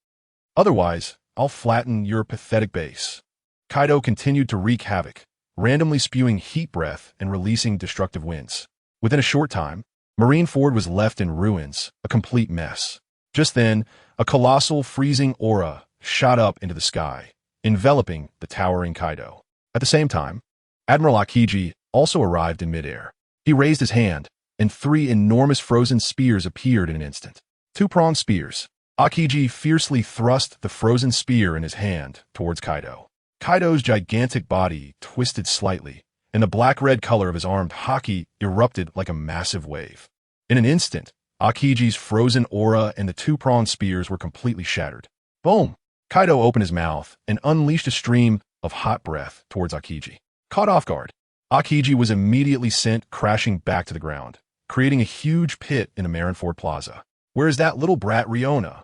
Otherwise, I'll flatten your pathetic base. Kaido continued to wreak havoc, randomly spewing heat breath and releasing destructive winds. Within a short time, Marineford was left in ruins, a complete mess. Just then, a colossal freezing aura shot up into the sky, enveloping the towering Kaido. At the same time, Admiral Akiji also arrived in midair. He raised his hand, and 3 enormous frozen spears appeared in an instant. 2-pronged spears. Akiji fiercely thrust the frozen spear in his hand towards Kaido. Kaido's gigantic body twisted slightly, and the black-red color of his armed Haki erupted like a massive wave. In an instant, Akiji's frozen aura and the 2-pronged spears were completely shattered. Boom! Kaido opened his mouth and unleashed a stream of hot breath towards Akiji. Caught off guard, Akiji was immediately sent crashing back to the ground, creating a huge pit in the Marineford Plaza. Where is that little brat Riona?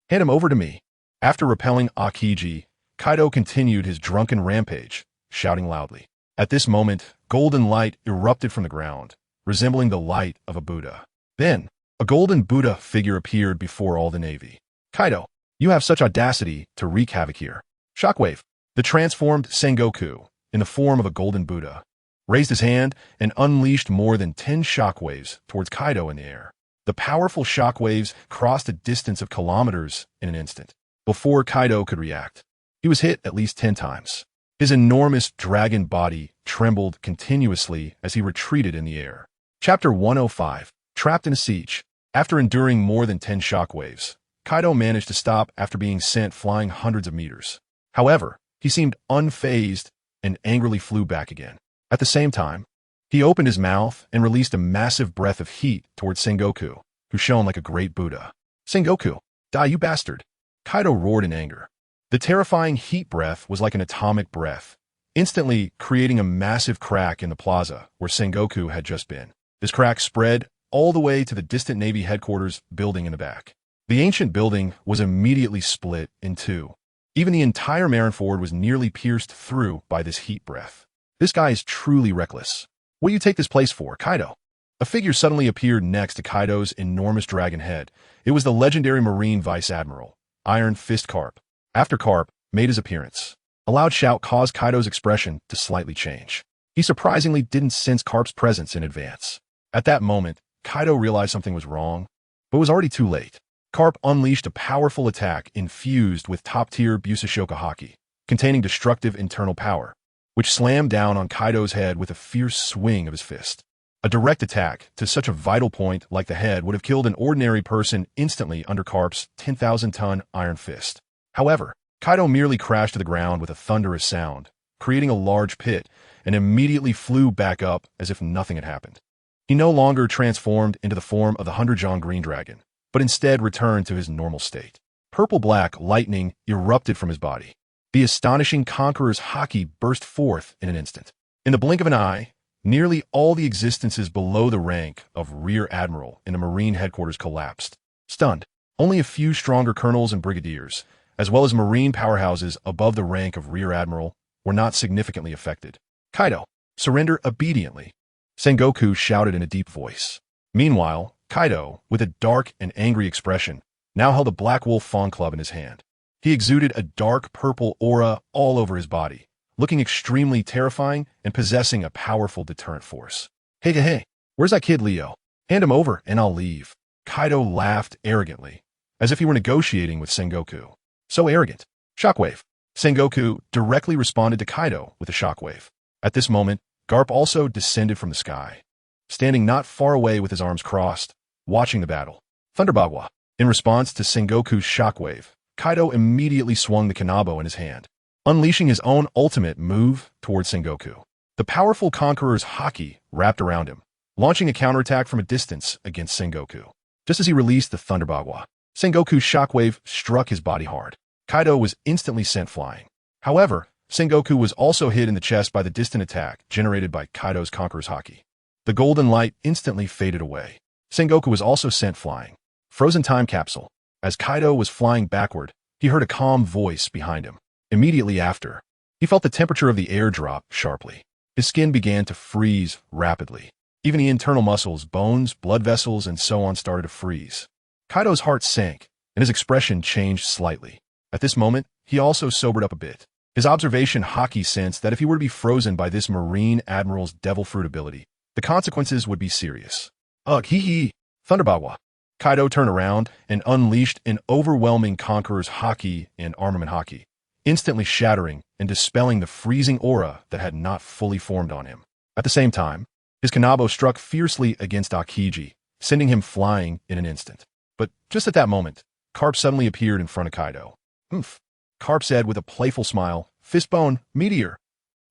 Hand him over to me. After repelling Akiji, Kaido continued his drunken rampage, shouting loudly. At this moment, golden light erupted from the ground, resembling the light of a Buddha. Then, a golden Buddha figure appeared before all the Navy. Kaido, you have such audacity to wreak havoc here. Shockwave, the transformed Sengoku, in the form of a golden Buddha, raised his hand and unleashed more than 10 shockwaves towards Kaido in the air. The powerful shockwaves crossed a distance of kilometers in an instant. Before Kaido could react, he was hit at least 10 times. His enormous dragon body trembled continuously as he retreated in the air. Chapter 105, Trapped in a Siege. After enduring more than 10 shockwaves, Kaido managed to stop after being sent flying hundreds of meters. However, he seemed unfazed and angrily flew back again. At the same time, he opened his mouth and released a massive breath of heat towards Sengoku, who shone like a great Buddha. Sengoku, die you bastard! Kaido roared in anger. The terrifying heat breath was like an atomic breath, instantly creating a massive crack in the plaza where Sengoku had just been. This crack spread all the way to the distant Navy headquarters building in the back. The ancient building was immediately split in 2. Even the entire Marineford was nearly pierced through by this heat breath. This guy is truly reckless. What do you take this place for, Kaido? A figure suddenly appeared next to Kaido's enormous dragon head. It was the legendary Marine Vice Admiral, Iron Fist Carp. After Carp made his appearance, a loud shout caused Kaido's expression to slightly change. He surprisingly didn't sense Carp's presence in advance. At that moment, Kaido realized something was wrong, but it was already too late. Carp unleashed a powerful attack infused with top-tier Busashoka Haki, containing destructive internal power, which slammed down on Kaido's head with a fierce swing of his fist. A direct attack to such a vital point like the head would have killed an ordinary person instantly under Carp's 10,000-ton iron fist. However, Kaido merely crashed to the ground with a thunderous sound, creating a large pit, and immediately flew back up as if nothing had happened. He no longer transformed into the form of the 100-jaw green dragon, but instead returned to his normal state. Purple-black lightning erupted from his body. The astonishing Conqueror's Haki burst forth in an instant. In the blink of an eye, nearly all the existences below the rank of Rear Admiral in the Marine headquarters collapsed. Stunned, only a few stronger colonels and brigadiers, as well as Marine powerhouses above the rank of Rear Admiral, were not significantly affected. Kaido, surrender obediently, Sengoku shouted in a deep voice. Meanwhile, Kaido, with a dark and angry expression, now held a Black Wolf Fawn Club in his hand. He exuded a dark purple aura all over his body, looking extremely terrifying and possessing a powerful deterrent force. Hey, where's that kid Leo? Hand him over and I'll leave. Kaido laughed arrogantly, as if he were negotiating with Sengoku. So arrogant. Shockwave. Sengoku directly responded to Kaido with a shockwave. At this moment, Garp also descended from the sky, standing not far away with his arms crossed, watching the battle. Thunderbagwa. In response to Sengoku's shockwave, Kaido immediately swung the Kanabo in his hand, unleashing his own ultimate move towards Sengoku. The powerful Conqueror's Haki wrapped around him, launching a counterattack from a distance against Sengoku. Just as he released the Thunderbagwa, Sengoku's shockwave struck his body hard. Kaido was instantly sent flying. However, Sengoku was also hit in the chest by the distant attack generated by Kaido's Conqueror's Haki. The golden light instantly faded away. Sengoku was also sent flying. Frozen time capsule. As Kaido was flying backward, he heard a calm voice behind him. Immediately after, he felt the temperature of the air drop sharply. His skin began to freeze rapidly. Even the internal muscles, bones, blood vessels, and so on started to freeze. Kaido's heart sank, and his expression changed slightly. At this moment, he also sobered up a bit. His observation Haki sensed that if he were to be frozen by this Marine Admiral's devil fruit ability, the consequences would be serious. Ugh, hee. Thunderbagwa. Kaido turned around and unleashed an overwhelming Conqueror's Haki and armament Haki, instantly shattering and dispelling the freezing aura that had not fully formed on him. At the same time, his Kanabo struck fiercely against Aokiji, sending him flying in an instant. But just at that moment, Carp suddenly appeared in front of Kaido. Oomph. Carp said with a playful smile, "Fistbone, meteor."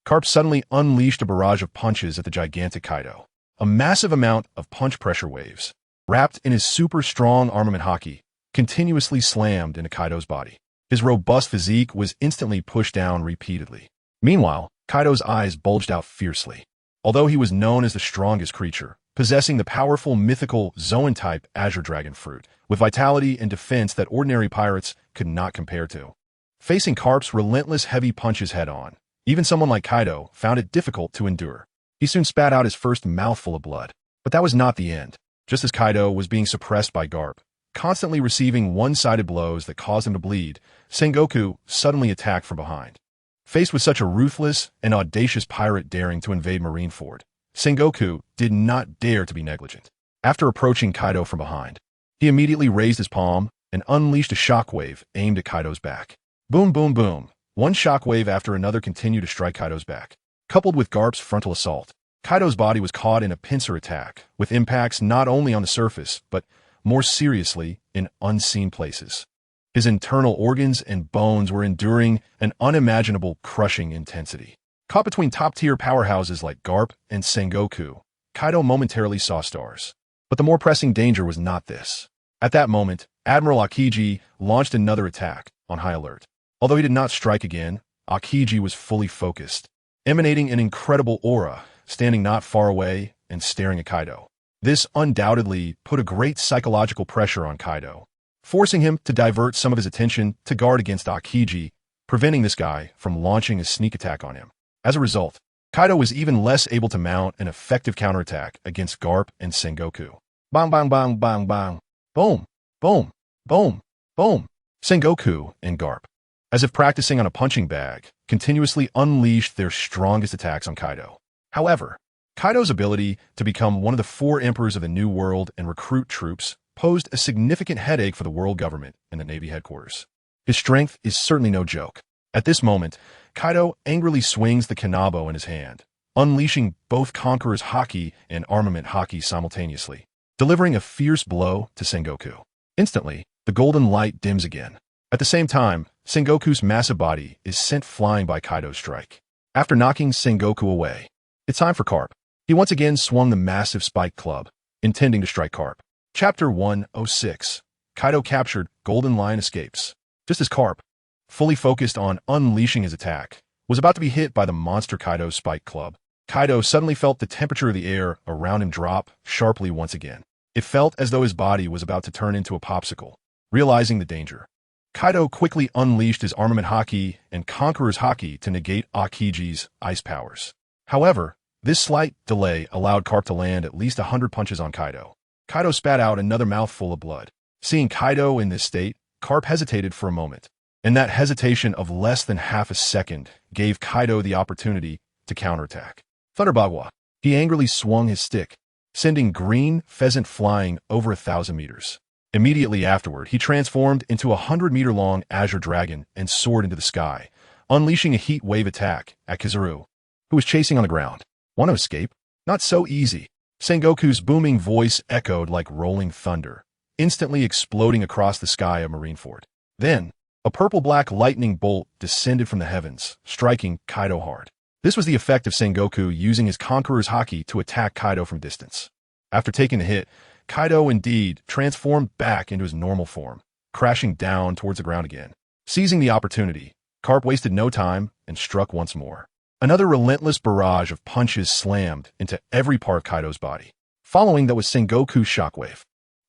Carp suddenly unleashed a barrage of punches at the gigantic Kaido. A massive amount of punch pressure waves, wrapped in his super strong armament Haki, continuously slammed into Kaido's body. His robust physique was instantly pushed down repeatedly. Meanwhile, Kaido's eyes bulged out fiercely. Although he was known as the strongest creature, possessing the powerful mythical Zoan-type Azure Dragon fruit, with vitality and defense that ordinary pirates could not compare to. Facing Carp's relentless heavy punches head-on, even someone like Kaido found it difficult to endure. He soon spat out his first mouthful of blood. But that was not the end. Just as Kaido was being suppressed by Garp, constantly receiving one-sided blows that caused him to bleed, Sengoku suddenly attacked from behind. Faced with such a ruthless and audacious pirate daring to invade Marineford, Sengoku did not dare to be negligent. After approaching Kaido from behind, he immediately raised his palm and unleashed a shockwave aimed at Kaido's back. Boom, boom, boom. One shockwave after another continued to strike Kaido's back. Coupled with Garp's frontal assault, Kaido's body was caught in a pincer attack, with impacts not only on the surface, but more seriously in unseen places. His internal organs and bones were enduring an unimaginable crushing intensity. Caught between top-tier powerhouses like Garp and Sengoku, Kaido momentarily saw stars. But the more pressing danger was not this. At that moment, Admiral Aokiji launched another attack on high alert. Although he did not strike again, Aokiji was fully focused, emanating an incredible aura, standing not far away and staring at Kaido. This undoubtedly put a great psychological pressure on Kaido, forcing him to divert some of his attention to guard against Aokiji, preventing this guy from launching a sneak attack on him. As a result, Kaido was even less able to mount an effective counterattack against Garp and Sengoku. Bang, bang, bang, bang, bang. Boom, boom, boom, boom. Sengoku and Garp, as if practicing on a punching bag, continuously unleashed their strongest attacks on Kaido. However, Kaido's ability to become one of the 4 emperors of the New World and recruit troops posed a significant headache for the world government and the Navy headquarters. His strength is certainly no joke. At this moment, Kaido angrily swings the Kanabo in his hand, unleashing both Conqueror's Haki and armament Haki simultaneously, delivering a fierce blow to Sengoku. Instantly, the golden light dims again. At the same time, Sengoku's massive body is sent flying by Kaido's strike. After knocking Sengoku away, it's time for Carp. He once again swung the massive spiked club, intending to strike Carp. Chapter 106. Kaido captured Golden Lion escapes. Just as Carp, fully focused on unleashing his attack, was about to be hit by the monster Kaido's spiked club, Kaido suddenly felt the temperature of the air around him drop sharply once again. It felt as though his body was about to turn into a popsicle. Realizing the danger, Kaido quickly unleashed his armament Haki and Conqueror's Haki to negate Aokiji's ice powers. However, this slight delay allowed Carp to land at least 100 punches on Kaido. Kaido spat out another mouthful of blood. Seeing Kaido in this state, Carp hesitated for a moment, and that hesitation of less than half a second gave Kaido the opportunity to counterattack. Thunderbagwa. He angrily swung his stick, sending green pheasant flying over 1,000 meters. Immediately afterward, he transformed into a 100-meter-long Azure Dragon and soared into the sky, unleashing a heat wave attack at Kizaru, who was chasing on the ground. Want to escape? Not so easy. Sengoku's booming voice echoed like rolling thunder, instantly exploding across the sky of Marineford. Then, a purple-black lightning bolt descended from the heavens, striking Kaido hard. This was the effect of Sengoku using his Conqueror's Haki to attack Kaido from distance. After taking the hit, Kaido indeed transformed back into his normal form, crashing down towards the ground again. Seizing the opportunity, Carp wasted no time and struck once more. Another relentless barrage of punches slammed into every part of Kaido's body. Following that was Sengoku's shockwave,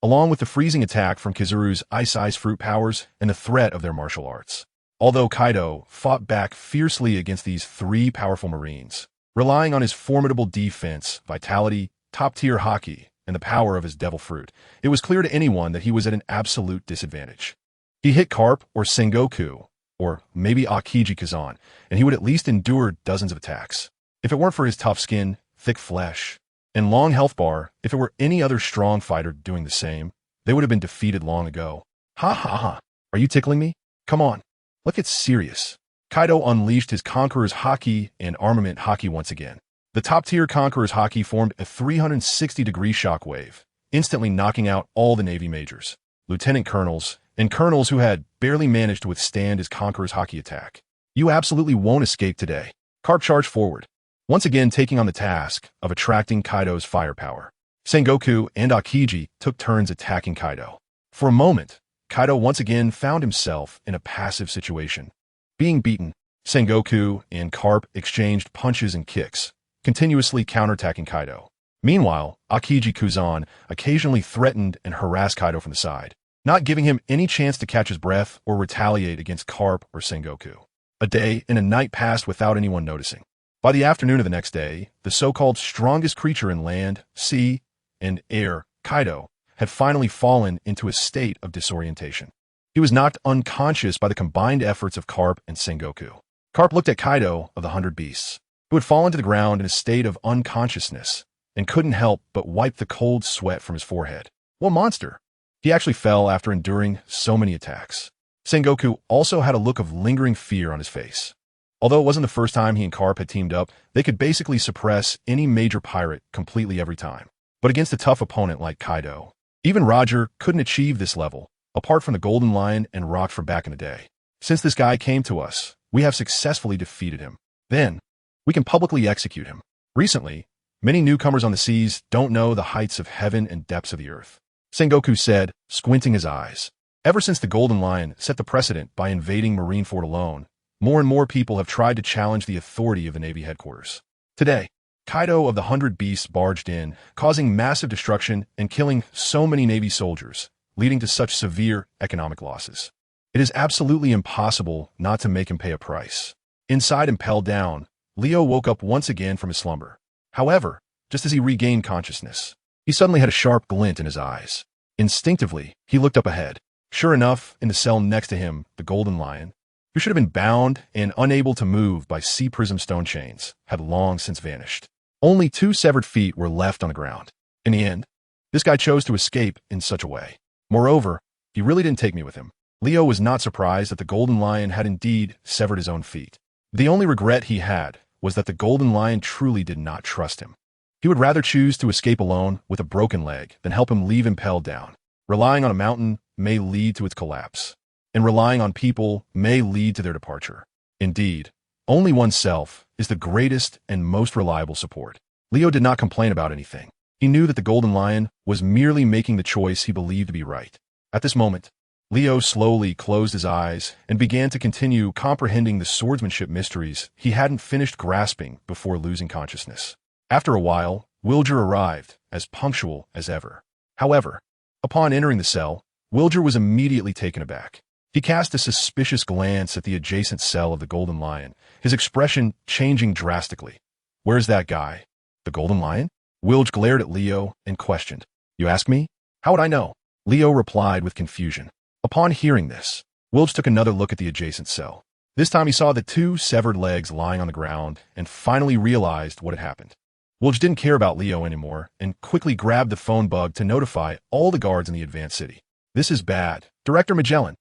along with the freezing attack from Kizaru's ice fruit powers and the threat of their martial arts. Although Kaido fought back fiercely against these 3 powerful marines, relying on his formidable defense, vitality, top-tier Haki and the power of his devil fruit, it was clear to anyone that he was at an absolute disadvantage. He hit Carp or Sengoku, or maybe RaikageFusion, and he would at least endure dozens of attacks. If it weren't for his tough skin, thick flesh, and long health bar, if it were any other strong fighter doing the same, they would have been defeated long ago. Ha ha ha. Are you tickling me? Come on. Let's get serious. Kaido unleashed his Conqueror's Haki and armament Haki once again. The top-tier Conqueror's Haki formed a 360-degree shockwave, instantly knocking out all the Navy majors, lieutenant colonels, and colonels who had barely managed to withstand his Conqueror's Haki attack. You absolutely won't escape today. Carp charged forward, once again taking on the task of attracting Kaido's firepower. Sengoku and Aokiji took turns attacking Kaido. For a moment, Kaido once again found himself in a passive situation. Being beaten, Sengoku and Carp exchanged punches and kicks, continuously counterattacking Kaido. Meanwhile, RaikageFusion occasionally threatened and harassed Kaido from the side, not giving him any chance to catch his breath or retaliate against Carp or Sengoku. A day and a night passed without anyone noticing. By the afternoon of the next day, the so-called strongest creature in land, sea, and air, Kaido, had finally fallen into a state of disorientation. He was knocked unconscious by the combined efforts of Carp and Sengoku. Carp looked at Kaido of the 100 Beasts, who had fallen to the ground in a state of unconsciousness, and couldn't help but wipe the cold sweat from his forehead. What monster! He actually fell after enduring so many attacks. Sengoku also had a look of lingering fear on his face. Although it wasn't the first time he and Carp had teamed up, they could basically suppress any major pirate completely every time. But against a tough opponent like Kaido, even Roger couldn't achieve this level, apart from the Golden Lion and Rock from back in the day. Since this guy came to us, we have successfully defeated him. Then, we can publicly execute him. Recently, many newcomers on the seas don't know the heights of heaven and depths of the earth, Sengoku said, squinting his eyes. Ever since the Golden Lion set the precedent by invading Marineford alone, more and more people have tried to challenge the authority of the Navy headquarters. Today, Kaido of the 100 Beasts barged in, causing massive destruction and killing so many Navy soldiers, leading to such severe economic losses. It is absolutely impossible not to make him pay a price. Inside ImpelDown, Leo woke up once again from his slumber. However, just as he regained consciousness, he suddenly had a sharp glint in his eyes. Instinctively, he looked up ahead. Sure enough, in the cell next to him, the Golden Lion, who should have been bound and unable to move by sea prism stone chains, had long since vanished. Only 2 severed feet were left on the ground. In the end, this guy chose to escape in such a way. Moreover, he really didn't take me with him. Leo was not surprised that the Golden Lion had indeed severed his own feet. The only regret he had was that the Golden Lion truly did not trust him. He would rather choose to escape alone with a broken leg than help him leave ImpelDown. Relying on a mountain may lead to its collapse, and relying on people may lead to their departure. Indeed, only oneself is the greatest and most reliable support. Leo did not complain about anything. He knew that the Golden Lion was merely making the choice he believed to be right. At this moment, Leo slowly closed his eyes and began to continue comprehending the swordsmanship mysteries he hadn't finished grasping before losing consciousness. After a while, Wilger arrived, as punctual as ever. However, upon entering the cell, Wilger was immediately taken aback. He cast a suspicious glance at the adjacent cell of the Golden Lion, his expression changing drastically. Where's that guy? The Golden Lion? Wilge glared at Leo and questioned. You ask me? How would I know? Leo replied with confusion. Upon hearing this, Wilge took another look at the adjacent cell. This time he saw the 2 severed legs lying on the ground and finally realized what had happened. Wilge didn't care about Leo anymore and quickly grabbed the phone bug to notify all the guards in the advanced city. This is bad. Director Magellan.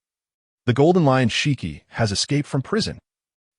The Golden Lion Shiki has escaped from prison.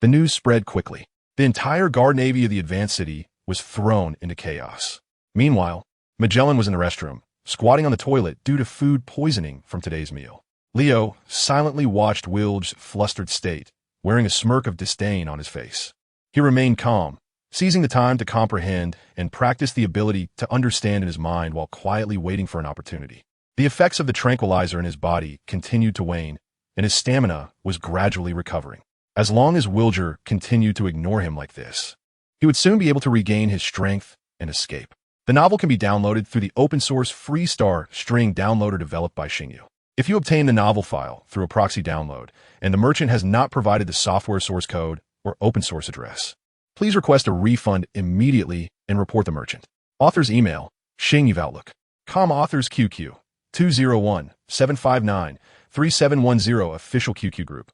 The news spread quickly. The entire guard navy of the advanced city was thrown into chaos. Meanwhile, Magellan was in the restroom, squatting on the toilet due to food poisoning from today's meal. Leo silently watched Wilge's flustered state, wearing a smirk of disdain on his face. He remained calm, seizing the time to comprehend and practice the ability to understand in his mind while quietly waiting for an opportunity. The effects of the tranquilizer in his body continued to wane, and his stamina was gradually recovering. As long as Wilger continued to ignore him like this, he would soon be able to regain his strength and escape. The novel can be downloaded through the open-source Freestar string downloader developed by Xingyu. If you obtain the novel file through a proxy download, and the merchant has not provided the software source code or open-source address, please request a refund immediately and report the merchant. Author's email, Xing Outlook. Com Authors QQ. 201-759-3710 Official QQ Group.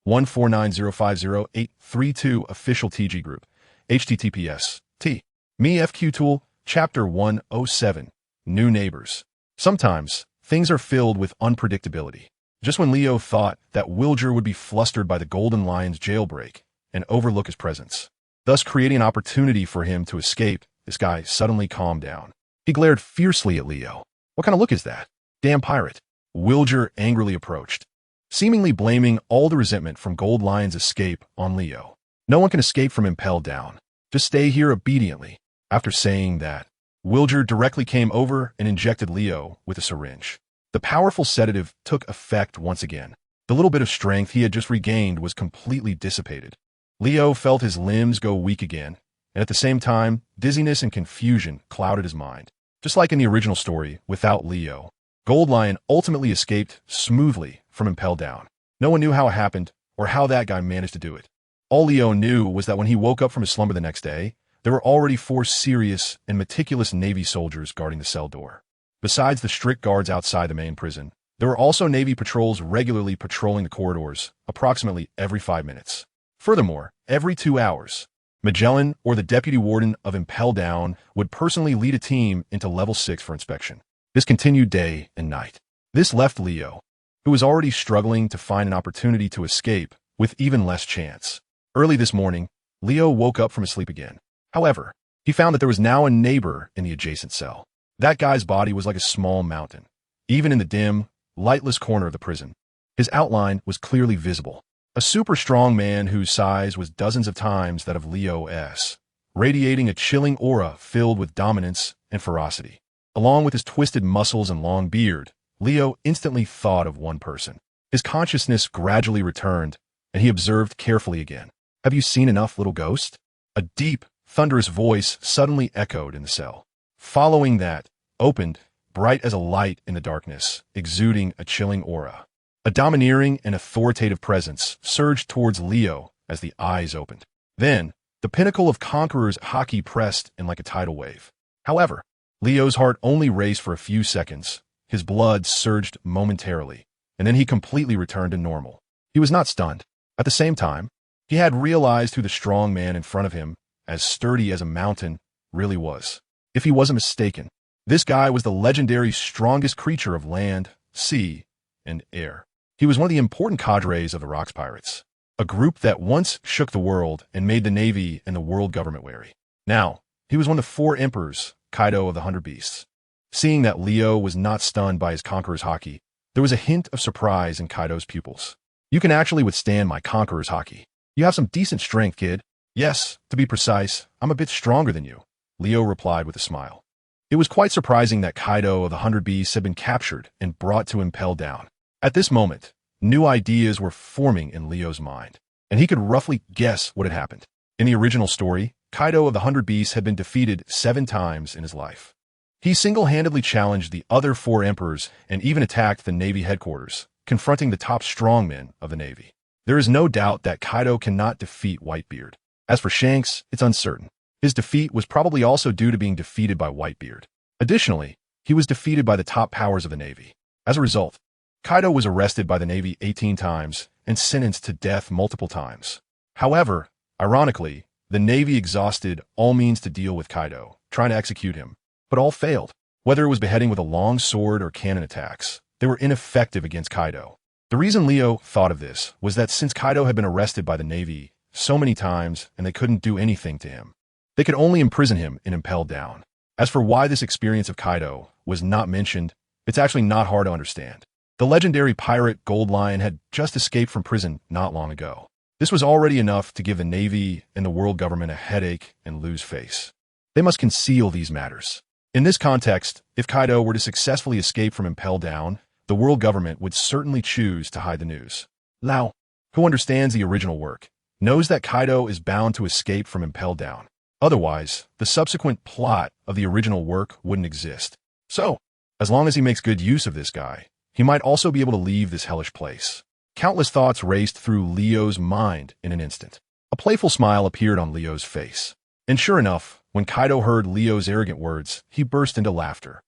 149050832 Official TG Group. HTTPS. T. Me FQ Tool. Chapter 107. New Neighbors. Sometimes, things are filled with unpredictability. Just when Leo thought that Wilger would be flustered by the Golden Lion's jailbreak and overlook his presence, thus creating an opportunity for him to escape, this guy suddenly calmed down. He glared fiercely at Leo. What kind of look is that? Damn pirate. Wilger angrily approached, seemingly blaming all the resentment from Gold Lion's escape on Leo. No one can escape from ImpelDown. Just stay here obediently. After saying that, Wilger directly came over and injected Leo with a syringe. The powerful sedative took effect once again. The little bit of strength he had just regained was completely dissipated. Leo felt his limbs go weak again, and at the same time, dizziness and confusion clouded his mind. Just like in the original story, without Leo, Gold Lion ultimately escaped smoothly from ImpelDown. No one knew how it happened or how that guy managed to do it. All Leo knew was that when he woke up from his slumber the next day, there were already 4 serious and meticulous Navy soldiers guarding the cell door. Besides the strict guards outside the main prison, there were also Navy patrols regularly patrolling the corridors, approximately every 5 minutes. Furthermore, every 2 hours, Magellan or the deputy warden of ImpelDown would personally lead a team into level 6 for inspection. This continued day and night. This left Leo, who was already struggling to find an opportunity to escape, with even less chance. Early this morning, Leo woke up from his sleep again. However, he found that there was now a neighbor in the adjacent cell. That guy's body was like a small mountain. Even in the dim, lightless corner of the prison, his outline was clearly visible. A super strong man whose size was dozens of times that of Leo's, radiating a chilling aura filled with dominance and ferocity. Along with his twisted muscles and long beard, Leo instantly thought of one person. His consciousness gradually returned, and he observed carefully again. Have you seen enough, little ghost? A deep, thunderous voice suddenly echoed in the cell. Following that, opened, bright as a light in the darkness, exuding a chilling aura. A domineering and authoritative presence surged towards Leo as the eyes opened. Then, the pinnacle of Conqueror's Haki pressed in like a tidal wave. However, Leo's heart only raced for a few seconds. His blood surged momentarily, and then he completely returned to normal. He was not stunned. At the same time, he had realized who the strong man in front of him, as sturdy as a mountain, really was. If he wasn't mistaken, this guy was the legendary strongest creature of land, sea, and air. He was one of the important cadres of the Rocks Pirates, a group that once shook the world and made the Navy and the world government wary. Now, he was one of 4 emperors, Kaido of the 100 Beasts. Seeing that Leo was not stunned by his Conqueror's Haki, there was a hint of surprise in Kaido's pupils. You can actually withstand my Conqueror's Haki. You have some decent strength, kid. Yes, to be precise, I'm a bit stronger than you, Leo replied with a smile. It was quite surprising that Kaido of the 100 Beasts had been captured and brought to ImpelDown. At this moment, new ideas were forming in Leo's mind, and he could roughly guess what had happened. In the original story, Kaido of the 100 Beasts had been defeated 7 times in his life. He single-handedly challenged the other 4 emperors and even attacked the Navy headquarters, confronting the top strongmen of the Navy. There is no doubt that Kaido cannot defeat Whitebeard. As for Shanks, it's uncertain. His defeat was probably also due to being defeated by Whitebeard. Additionally, he was defeated by the top powers of the Navy. As a result, Kaido was arrested by the Navy 18 times and sentenced to death multiple times. However, ironically, the Navy exhausted all means to deal with Kaido, trying to execute him, but all failed. Whether it was beheading with a long sword or cannon attacks, they were ineffective against Kaido. The reason Leo thought of this was that since Kaido had been arrested by the Navy so many times and they couldn't do anything to him, they could only imprison him in ImpelDown. As for why this experience of Kaido was not mentioned, it's actually not hard to understand. The legendary pirate Gold Lion had just escaped from prison not long ago. This was already enough to give the Navy and the world government a headache and lose face. They must conceal these matters. In this context, if Kaido were to successfully escape from ImpelDown, the world government would certainly choose to hide the news. Lau, who understands the original work, knows that Kaido is bound to escape from ImpelDown. Otherwise, the subsequent plot of the original work wouldn't exist. So, as long as he makes good use of this guy, he might also be able to leave this hellish place. Countless thoughts raced through Leo's mind in an instant. A playful smile appeared on Leo's face. And sure enough, When Kaido heard Leo's arrogant words, he burst into laughter.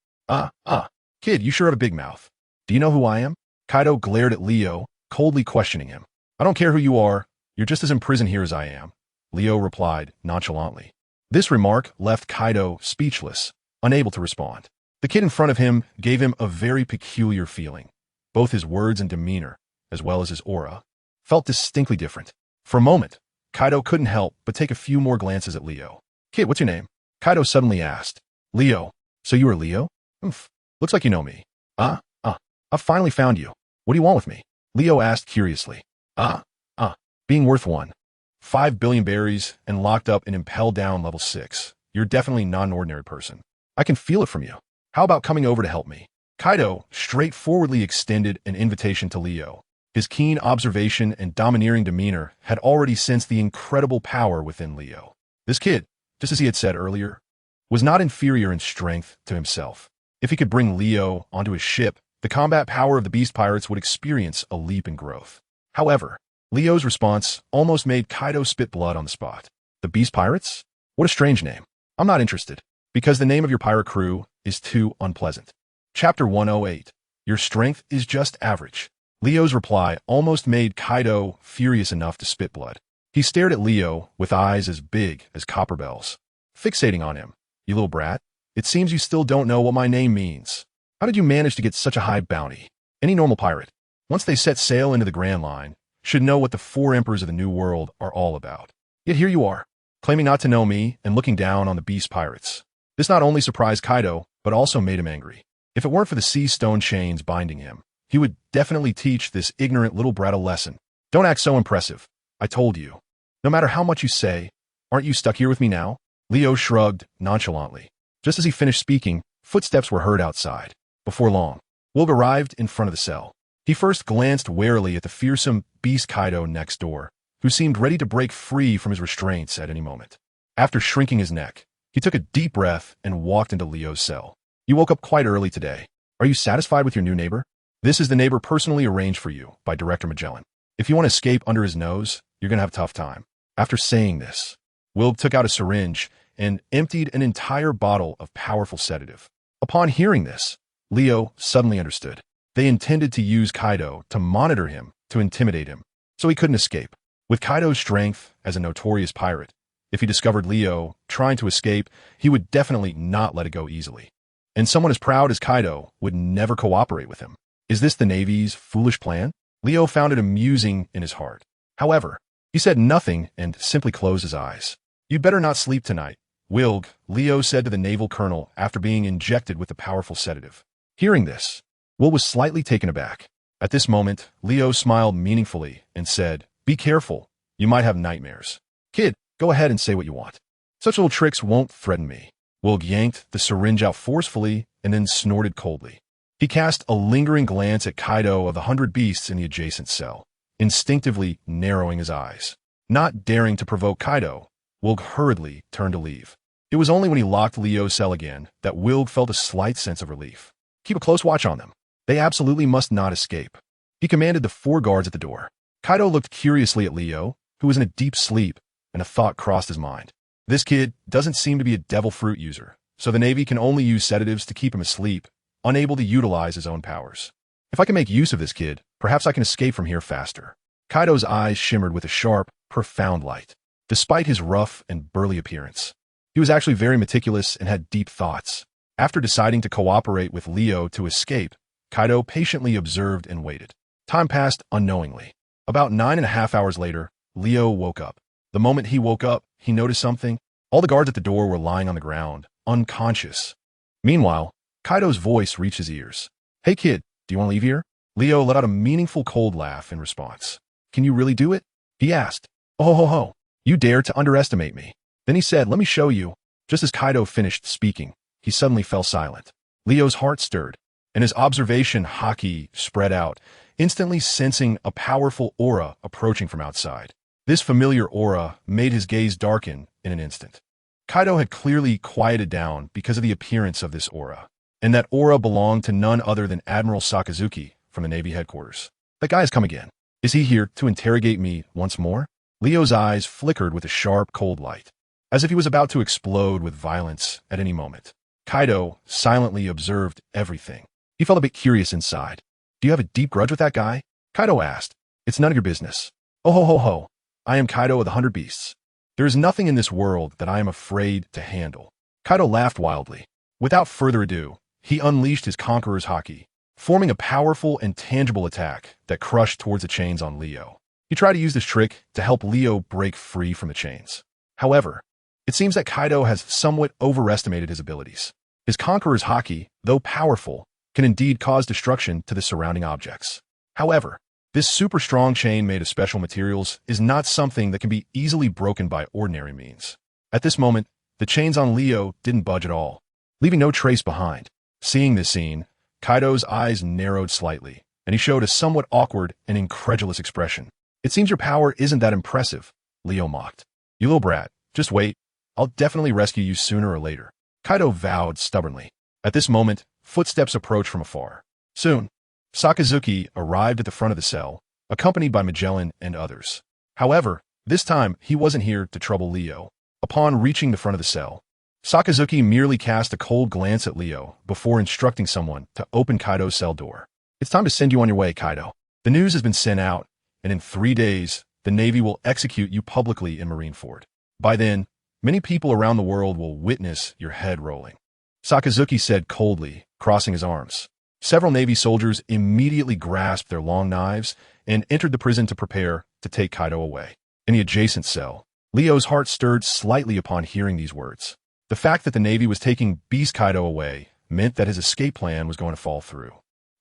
Kid, you sure have a big mouth. Do you know who I am? Kaido glared at Leo, coldly questioning him. I don't care who you are. You're just as imprisoned here as I am, Leo replied nonchalantly. This remark left Kaido speechless, unable to respond. The kid in front of him gave him a very peculiar feeling. Both his words and demeanor, as well as his aura, felt distinctly different. For a moment, Kaido couldn't help but take a few more glances at Leo. Kid, what's your name? Kaido suddenly asked. Leo. So you are Leo? Looks like you know me. I've finally found you. What do you want with me? Leo asked curiously. Being worth 5 billion berries and locked up in ImpelDown level 6. You're definitely not an ordinary person. I can feel it from you. How about coming over to help me? Kaido straightforwardly extended an invitation to Leo. His keen observation and domineering demeanor had already sensed the incredible power within Leo. This kid, just as he had said earlier, was not inferior in strength to himself. If he could bring Leo onto his ship, the combat power of the beast pirates would experience a leap in growth. However, Leo's response almost made Kaido spit blood on the spot. The beast pirates? What a strange name. I'm not interested, because the name of your pirate crew is too unpleasant. Chapter 108. Your strength is just average. Leo's reply almost made Kaido furious enough to spit blood. He stared at Leo with eyes as big as copper bells. Fixating on him. You little brat, it seems you still don't know what my name means. How did you manage to get such a high bounty? Any normal pirate, once they set sail into the Grand Line, should know what the 4 emperors of the New World are all about. Yet here you are, claiming not to know me and looking down on the beast pirates. This not only surprised Kaido, but also made him angry. If it weren't for the sea stone chains binding him, he would definitely teach this ignorant little brat a lesson. Don't act so impressive. I told you. No matter how much you say, aren't you stuck here with me now? Leo shrugged nonchalantly. Just as he finished speaking, footsteps were heard outside. Before long, Wilg arrived in front of the cell. He first glanced warily at the fearsome beast Kaido next door, who seemed ready to break free from his restraints at any moment. After shrinking his neck, he took a deep breath and walked into Leo's cell. You woke up quite early today. Are you satisfied with your new neighbor? This is the neighbor personally arranged for you by Director Magellan. If you want to escape under his nose, you're going to have a tough time. After saying this, Wilg took out a syringe and emptied an entire bottle of powerful sedative. Upon hearing this, Leo suddenly understood. They intended to use Kaido to monitor him, to intimidate him, so he couldn't escape. With Kaido's strength as a notorious pirate, if he discovered Leo trying to escape, he would definitely not let it go easily. And someone as proud as Kaido would never cooperate with him. Is this the Navy's foolish plan? Leo found it amusing in his heart. However, he said nothing and simply closed his eyes. You'd better not sleep tonight, Wilg, Leo said to the naval colonel after being injected with the powerful sedative. Hearing this, Will was slightly taken aback. At this moment, Leo smiled meaningfully and said, Be careful, you might have nightmares. Kid, go ahead and say what you want. Such little tricks won't threaten me. Wilg yanked the syringe out forcefully and then snorted coldly. He cast a lingering glance at Kaido of the 100 beasts in the adjacent cell, instinctively narrowing his eyes. Not daring to provoke Kaido, Wilg hurriedly turned to leave. It was only when he locked Leo's cell again that Wilg felt a slight sense of relief. Keep a close watch on them. They absolutely must not escape. He commanded the 4 guards at the door. Kaido looked curiously at Leo, who was in a deep sleep, and a thought crossed his mind. This kid doesn't seem to be a devil fruit user, so the Navy can only use sedatives to keep him asleep, unable to utilize his own powers. If I can make use of this kid, perhaps I can escape from here faster. Kaido's eyes shimmered with a sharp, profound light. Despite his rough and burly appearance, he was actually very meticulous and had deep thoughts. After deciding to cooperate with Leo to escape, Kaido patiently observed and waited. Time passed unknowingly. About 9.5 hours later, Leo woke up. The moment he woke up, he noticed something. All the guards at the door were lying on the ground, unconscious. Meanwhile, Kaido's voice reached his ears. Hey kid, do you want to leave here? Leo let out a meaningful cold laugh in response. Can you really do it? He asked. Oh ho ho, you dare to underestimate me. Then he said, let me show you. Just as Kaido finished speaking, he suddenly fell silent. Leo's heart stirred, and his observation Haki spread out, instantly sensing a powerful aura approaching from outside. This familiar aura made his gaze darken in an instant. Kaido had clearly quieted down because of the appearance of this aura, and that aura belonged to none other than Admiral Sakazuki from the Navy headquarters. That guy has come again. Is he here to interrogate me once more? Leo's eyes flickered with a sharp, cold light. as if he was about to explode with violence at any moment. Kaido silently observed everything. He felt a bit curious inside. Do you have a deep grudge with that guy? Kaido asked. It's none of your business. Oh ho ho ho. I am Kaido of the 100 Beasts. There is nothing in this world that I am afraid to handle. Kaido laughed wildly. Without further ado, he unleashed his Conqueror's Haki, forming a powerful and tangible attack that crushed towards the chains on Leo. He tried to use this trick to help Leo break free from the chains. However, it seems that Kaido has somewhat overestimated his abilities. His Conqueror's Haki, though powerful, can indeed cause destruction to the surrounding objects. However, this super strong chain made of special materials is not something that can be easily broken by ordinary means. At this moment, the chains on Leo didn't budge at all, leaving no trace behind. Seeing this scene, Kaido's eyes narrowed slightly, and he showed a somewhat awkward and incredulous expression. It seems your power isn't that impressive, Leo mocked. You little brat, just wait. I'll definitely rescue you sooner or later. Kaido vowed stubbornly. At this moment, footsteps approached from afar. Soon, Sakazuki arrived at the front of the cell, accompanied by Magellan and others. However, this time he wasn't here to trouble Leo. Upon reaching the front of the cell, Sakazuki merely cast a cold glance at Leo before instructing someone to open Kaido's cell door. It's time to send you on your way, Kaido. The news has been sent out, and in 3 days, the Navy will execute you publicly in Marineford. By then, many people around the world will witness your head rolling. Sakazuki said coldly, crossing his arms. Several Navy soldiers immediately grasped their long knives and entered the prison to prepare to take Kaido away. In the adjacent cell, Leo's heart stirred slightly upon hearing these words. The fact that the Navy was taking Beast Kaido away meant that his escape plan was going to fall through.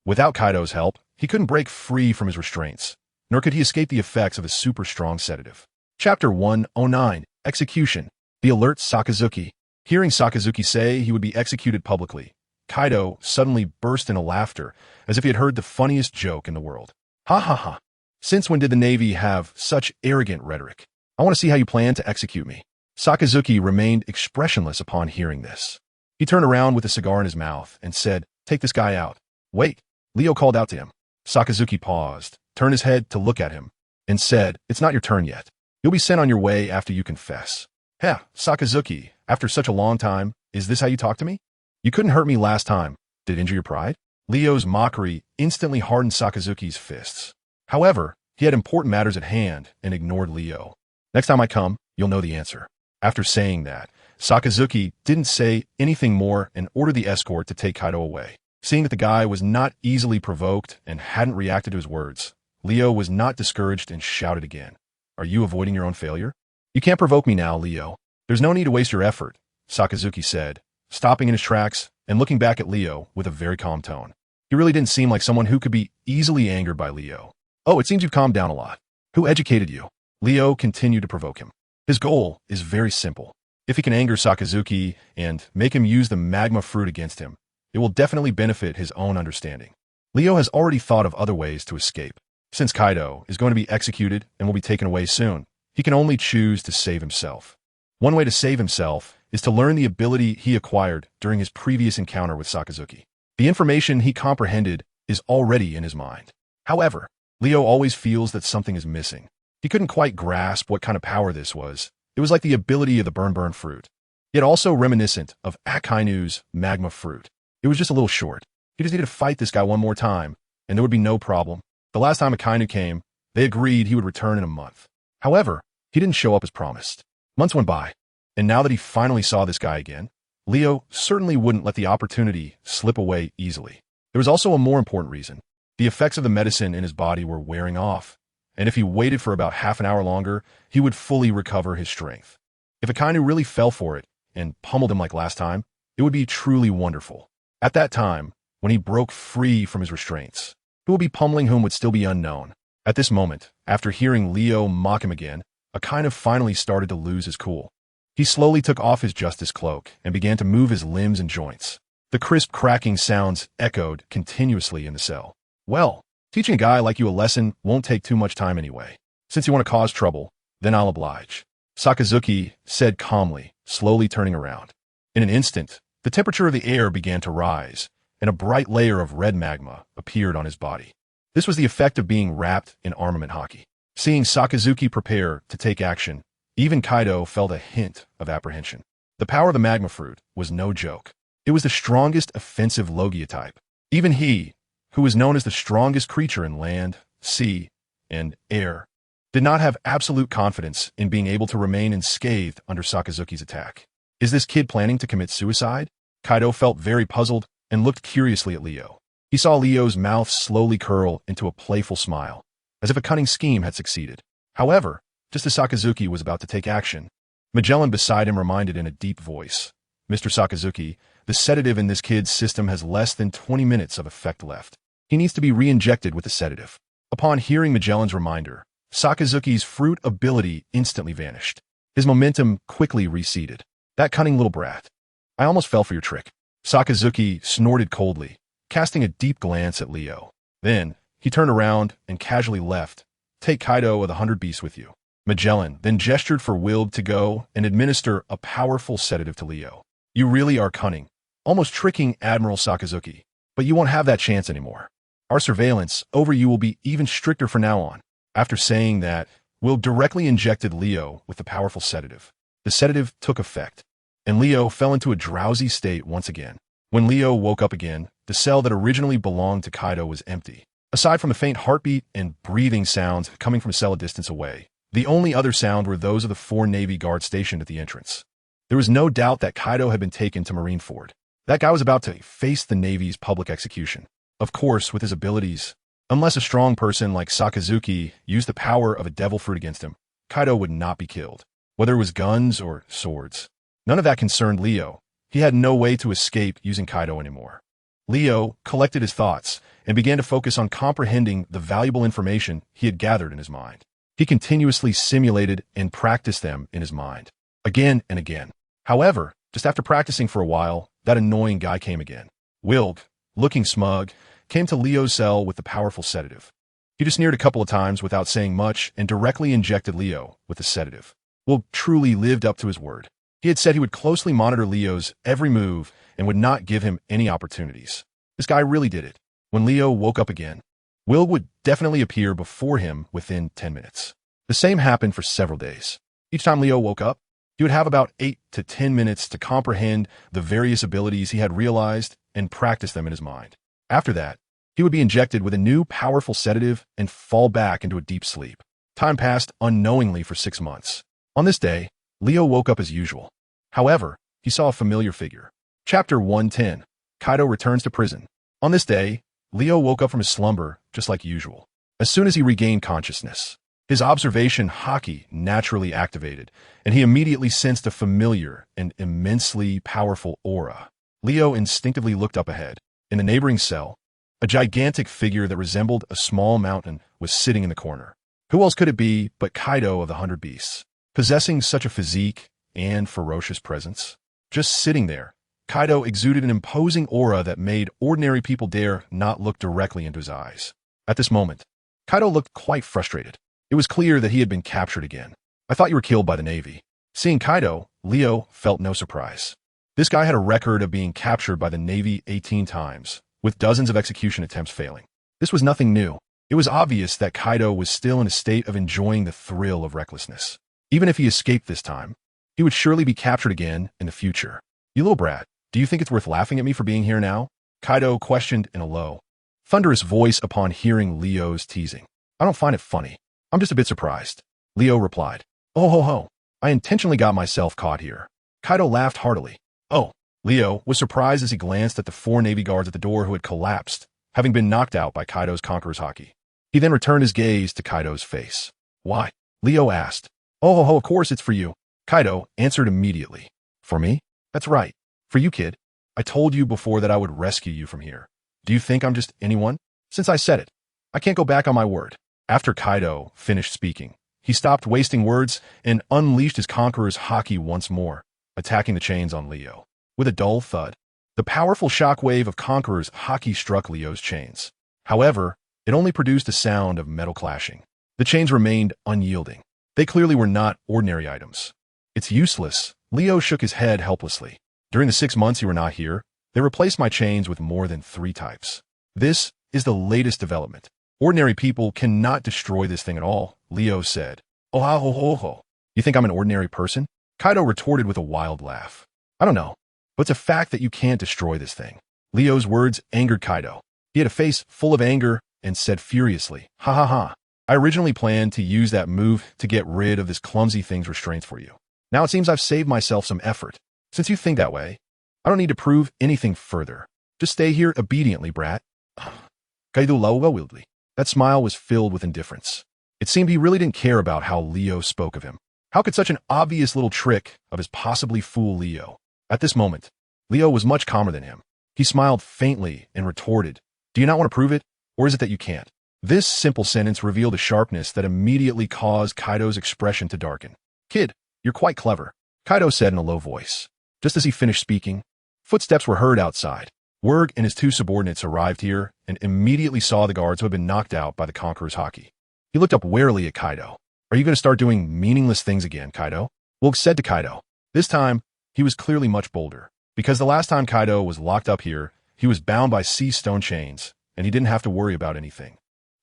Without Kaido's help, he couldn't break free from his restraints, nor could he escape the effects of a super strong sedative. Chapter 109, Execution. The alert Sakazuki. Hearing Sakazuki say he would be executed publicly, Kaido suddenly burst into laughter as if he had heard the funniest joke in the world. Ha ha ha. Since when did the Navy have such arrogant rhetoric? I want to see how you plan to execute me. Sakazuki remained expressionless upon hearing this. He turned around with a cigar in his mouth and said, Take this guy out. Wait. Leo called out to him. Sakazuki paused, turned his head to look at him, and said, It's not your turn yet. You'll be sent on your way after you confess. Heh, Sakazuki, after such a long time, is this how you talk to me? You couldn't hurt me last time. Did it injure your pride? Leo's mockery instantly hardened Sakazuki's fists. However, he had important matters at hand and ignored Leo. Next time I come, you'll know the answer. After saying that, Sakazuki didn't say anything more and ordered the escort to take Kaido away. Seeing that the guy was not easily provoked and hadn't reacted to his words, Leo was not discouraged and shouted again. Are you avoiding your own failure? You can't provoke me now, Leo. There's no need to waste your effort, Sakazuki said, stopping in his tracks and looking back at Leo with a very calm tone. He really didn't seem like someone who could be easily angered by Leo. Oh, it seems you've calmed down a lot. Who educated you? Leo continued to provoke him. His goal is very simple. If he can anger Sakazuki and make him use the magma fruit against him, it will definitely benefit his own understanding. Leo has already thought of other ways to escape. Since Kaido is going to be executed and will be taken away soon, he can only choose to save himself. One way to save himself is to learn the ability he acquired during his previous encounter with Sakazuki. The information he comprehended is already in his mind. However, Leo always feels that something is missing. He couldn't quite grasp what kind of power this was. It was like the ability of the burn fruit, yet also reminiscent of Akainu's magma fruit. It was just a little short. He just needed to fight this guy one more time, and there would be no problem. The last time Akainu came, they agreed he would return in a month. However, he didn't show up as promised. Months went by, and now that he finally saw this guy again, Leo certainly wouldn't let the opportunity slip away easily. There was also a more important reason. The effects of the medicine in his body were wearing off, and if he waited for about half an hour longer, he would fully recover his strength. If Akainu really fell for it and pummeled him like last time, it would be truly wonderful. At that time, when he broke free from his restraints, who would be pummeling whom would still be unknown. At this moment, after hearing Leo mock him again, Akainu finally started to lose his cool. He slowly took off his justice cloak and began to move his limbs and joints. The crisp cracking sounds echoed continuously in the cell. Well, teaching a guy like you a lesson won't take too much time anyway. Since you want to cause trouble, then I'll oblige, Sakazuki said calmly, slowly turning around. In an instant, the temperature of the air began to rise, and a bright layer of red magma appeared on his body. This was the effect of being wrapped in armament Haki. Seeing Sakazuki prepare to take action, Even Kaido felt a hint of apprehension. The power of the magma fruit was no joke. It was the strongest offensive Logia type. Even he, who was known as the strongest creature in land, sea, and air, did not have absolute confidence in being able to remain unscathed under Sakazuki's attack. Is this kid planning to commit suicide? Kaido felt very puzzled and looked curiously at Leo. He saw Leo's mouth slowly curl into a playful smile, as if a cunning scheme had succeeded. However, just as Sakazuki was about to take action, Magellan beside him reminded in a deep voice, "Mr. Sakazuki, the sedative in this kid's system has less than 20 minutes of effect left. He needs to be re-injected with the sedative." Upon hearing Magellan's reminder, Sakazuki's fruit ability instantly vanished. His momentum quickly receded. "That cunning little brat. I almost fell for your trick." Sakazuki snorted coldly, casting a deep glance at Leo. Then, he turned around and casually left. "Take Kaido of the 100 Beasts with you." Magellan then gestured for Wilg to go and administer a powerful sedative to Leo. "You really are cunning, almost tricking Admiral Sakazuki, but you won't have that chance anymore. Our surveillance over you will be even stricter from now on." After saying that, Wilg directly injected Leo with the powerful sedative. The sedative took effect, and Leo fell into a drowsy state once again. When Leo woke up again, the cell that originally belonged to Kaido was empty. Aside from the faint heartbeat and breathing sounds coming from a cell a distance away, the only other sound were those of the 4 Navy guards stationed at the entrance. There was no doubt that Kaido had been taken to Marineford. That guy was about to face the Navy's public execution. Of course, with his abilities. Unless a strong person like Sakazuki used the power of a devil fruit against him, Kaido would not be killed, whether it was guns or swords. None of that concerned Leo. He had no way to escape using Kaido anymore. Leo collected his thoughts and began to focus on comprehending the valuable information he had gathered in his mind. He continuously simulated and practiced them in his mind, again and again. However, just after practicing for a while, that annoying guy came again. Wilg, looking smug, came to Leo's cell with the powerful sedative. He just sneered a couple of times without saying much and directly injected Leo with the sedative. Wilg truly lived up to his word. He had said he would closely monitor Leo's every move and would not give him any opportunities. This guy really did it. When Leo woke up again, Wilg would definitely appear before him within 10 minutes. The same happened for several days. Each time Leo woke up, he would have about 8 to 10 minutes to comprehend the various abilities he had realized and practice them in his mind. After that, he would be injected with a new powerful sedative and fall back into a deep sleep. Time passed unknowingly for 6 months. On this day, Leo woke up as usual. However, he saw a familiar figure. Chapter 110. Kaido returns to prison. On this day, Leo woke up from his slumber just like usual. As soon as he regained consciousness, his observation Haki naturally activated, and he immediately sensed a familiar and immensely powerful aura. Leo instinctively looked up ahead. In the neighboring cell, a gigantic figure that resembled a small mountain was sitting in the corner. Who else could it be but Kaido of the 100 Beasts? Possessing such a physique and ferocious presence? Just sitting there, Kaido exuded an imposing aura that made ordinary people dare not look directly into his eyes. At this moment, Kaido looked quite frustrated. It was clear that he had been captured again. "I thought you were killed by the Navy." Seeing Kaido, Leo felt no surprise. This guy had a record of being captured by the Navy 18 times, with dozens of execution attempts failing. This was nothing new. It was obvious that Kaido was still in a state of enjoying the thrill of recklessness. Even if he escaped this time, he would surely be captured again in the future. "You little brat, do you think it's worth laughing at me for being here now?" Kaido questioned in a low, thunderous voice upon hearing Leo's teasing. "I don't find it funny. I'm just a bit surprised." Leo replied, "Oh ho ho, I intentionally got myself caught here." Kaido laughed heartily. "Oh." Leo was surprised as he glanced at the 4 Navy guards at the door who had collapsed, having been knocked out by Kaido's Conqueror's Haki. He then returned his gaze to Kaido's face. "Why?" Leo asked. "Oh ho ho, of course it's for you." Kaido answered immediately. "For me?" "That's right. For you, kid. I told you before that I would rescue you from here. Do you think I'm just anyone? Since I said it, I can't go back on my word." After Kaido finished speaking, he stopped wasting words and unleashed his Conqueror's Haki once more, attacking the chains on Leo. With a dull thud, the powerful shockwave of Conqueror's Haki struck Leo's chains. However, it only produced a sound of metal clashing. The chains remained unyielding. They clearly were not ordinary items. "It's useless." Leo shook his head helplessly. "During the 6 months you were not here, they replaced my chains with more than 3 types. This is the latest development. Ordinary people cannot destroy this thing at all," Leo said. "Oh ho ho ho. You think I'm an ordinary person? Kaido retorted with a wild laugh. I don't know, but it's a fact that you can't destroy this thing. Leo's words angered Kaido. He had a face full of anger and said furiously, ha ha ha. I originally planned to use that move to get rid of this clumsy thing's restraints for you. Now it seems I've saved myself some effort. Since you think that way, I don't need to prove anything further. Just stay here obediently, brat. Kaido lauga wildly. That smile was filled with indifference. It seemed he really didn't care about how Leo spoke of him. How could such an obvious little trick of his possibly fool Leo? At this moment, Leo was much calmer than him. He smiled faintly and retorted, do you not want to prove it, or is it that you can't? This simple sentence revealed a sharpness that immediately caused Kaido's expression to darken. Kid, you're quite clever, Kaido said in a low voice. Just as he finished speaking, footsteps were heard outside. Werg and his two subordinates arrived here and immediately saw the guards who had been knocked out by the Conqueror's Haki. He looked up warily at Kaido. Are you going to start doing meaningless things again, Kaido? Werg said to Kaido. This time, he was clearly much bolder. Because the last time Kaido was locked up here, he was bound by sea stone chains, and he didn't have to worry about anything.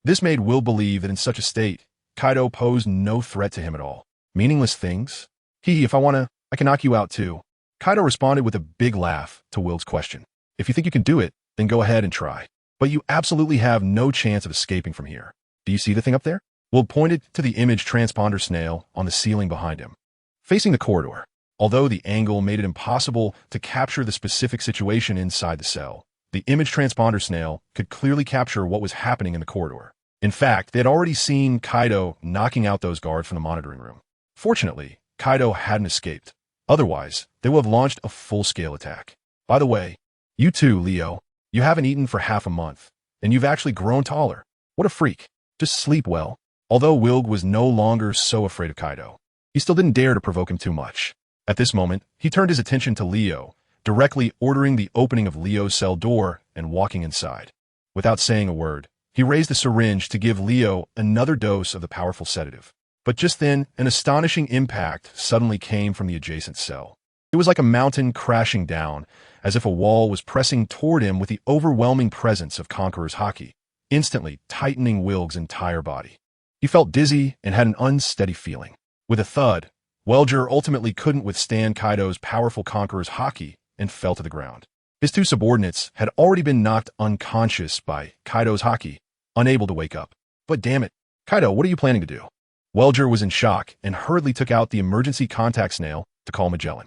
This made Will believe that in such a state, Kaido posed no threat to him at all. Meaningless things? If I wanna, I can knock you out too. Kaido responded with a big laugh to Will's question. If you think you can do it, then go ahead and try. But you absolutely have no chance of escaping from here. Do you see the thing up there? Will pointed to the image transponder snail on the ceiling behind him, facing the corridor. Although the angle made it impossible to capture the specific situation inside the cell, the image transponder snail could clearly capture what was happening in the corridor. In fact, they had already seen Kaido knocking out those guards from the monitoring room. Fortunately, Kaido hadn't escaped. Otherwise, they would have launched a full-scale attack. By the way, you too, Leo. You haven't eaten for half a month, and you've actually grown taller. What a freak. Just sleep well. Although Wilg was no longer so afraid of Kaido, he still didn't dare to provoke him too much. At this moment, he turned his attention to Leo, directly ordering the opening of Leo's cell door and walking inside. Without saying a word, he raised the syringe to give Leo another dose of the powerful sedative. But just then, an astonishing impact suddenly came from the adjacent cell. It was like a mountain crashing down, as if a wall was pressing toward him with the overwhelming presence of Conqueror's Haki, instantly tightening Wilg's entire body. He felt dizzy and had an unsteady feeling. With a thud, Welger ultimately couldn't withstand Kaido's powerful Conqueror's Haki and fell to the ground. His two subordinates had already been knocked unconscious by Kaido's Haki, unable to wake up. But damn it, Kaido, what are you planning to do? Welger was in shock and hurriedly took out the emergency contact snail to call Magellan.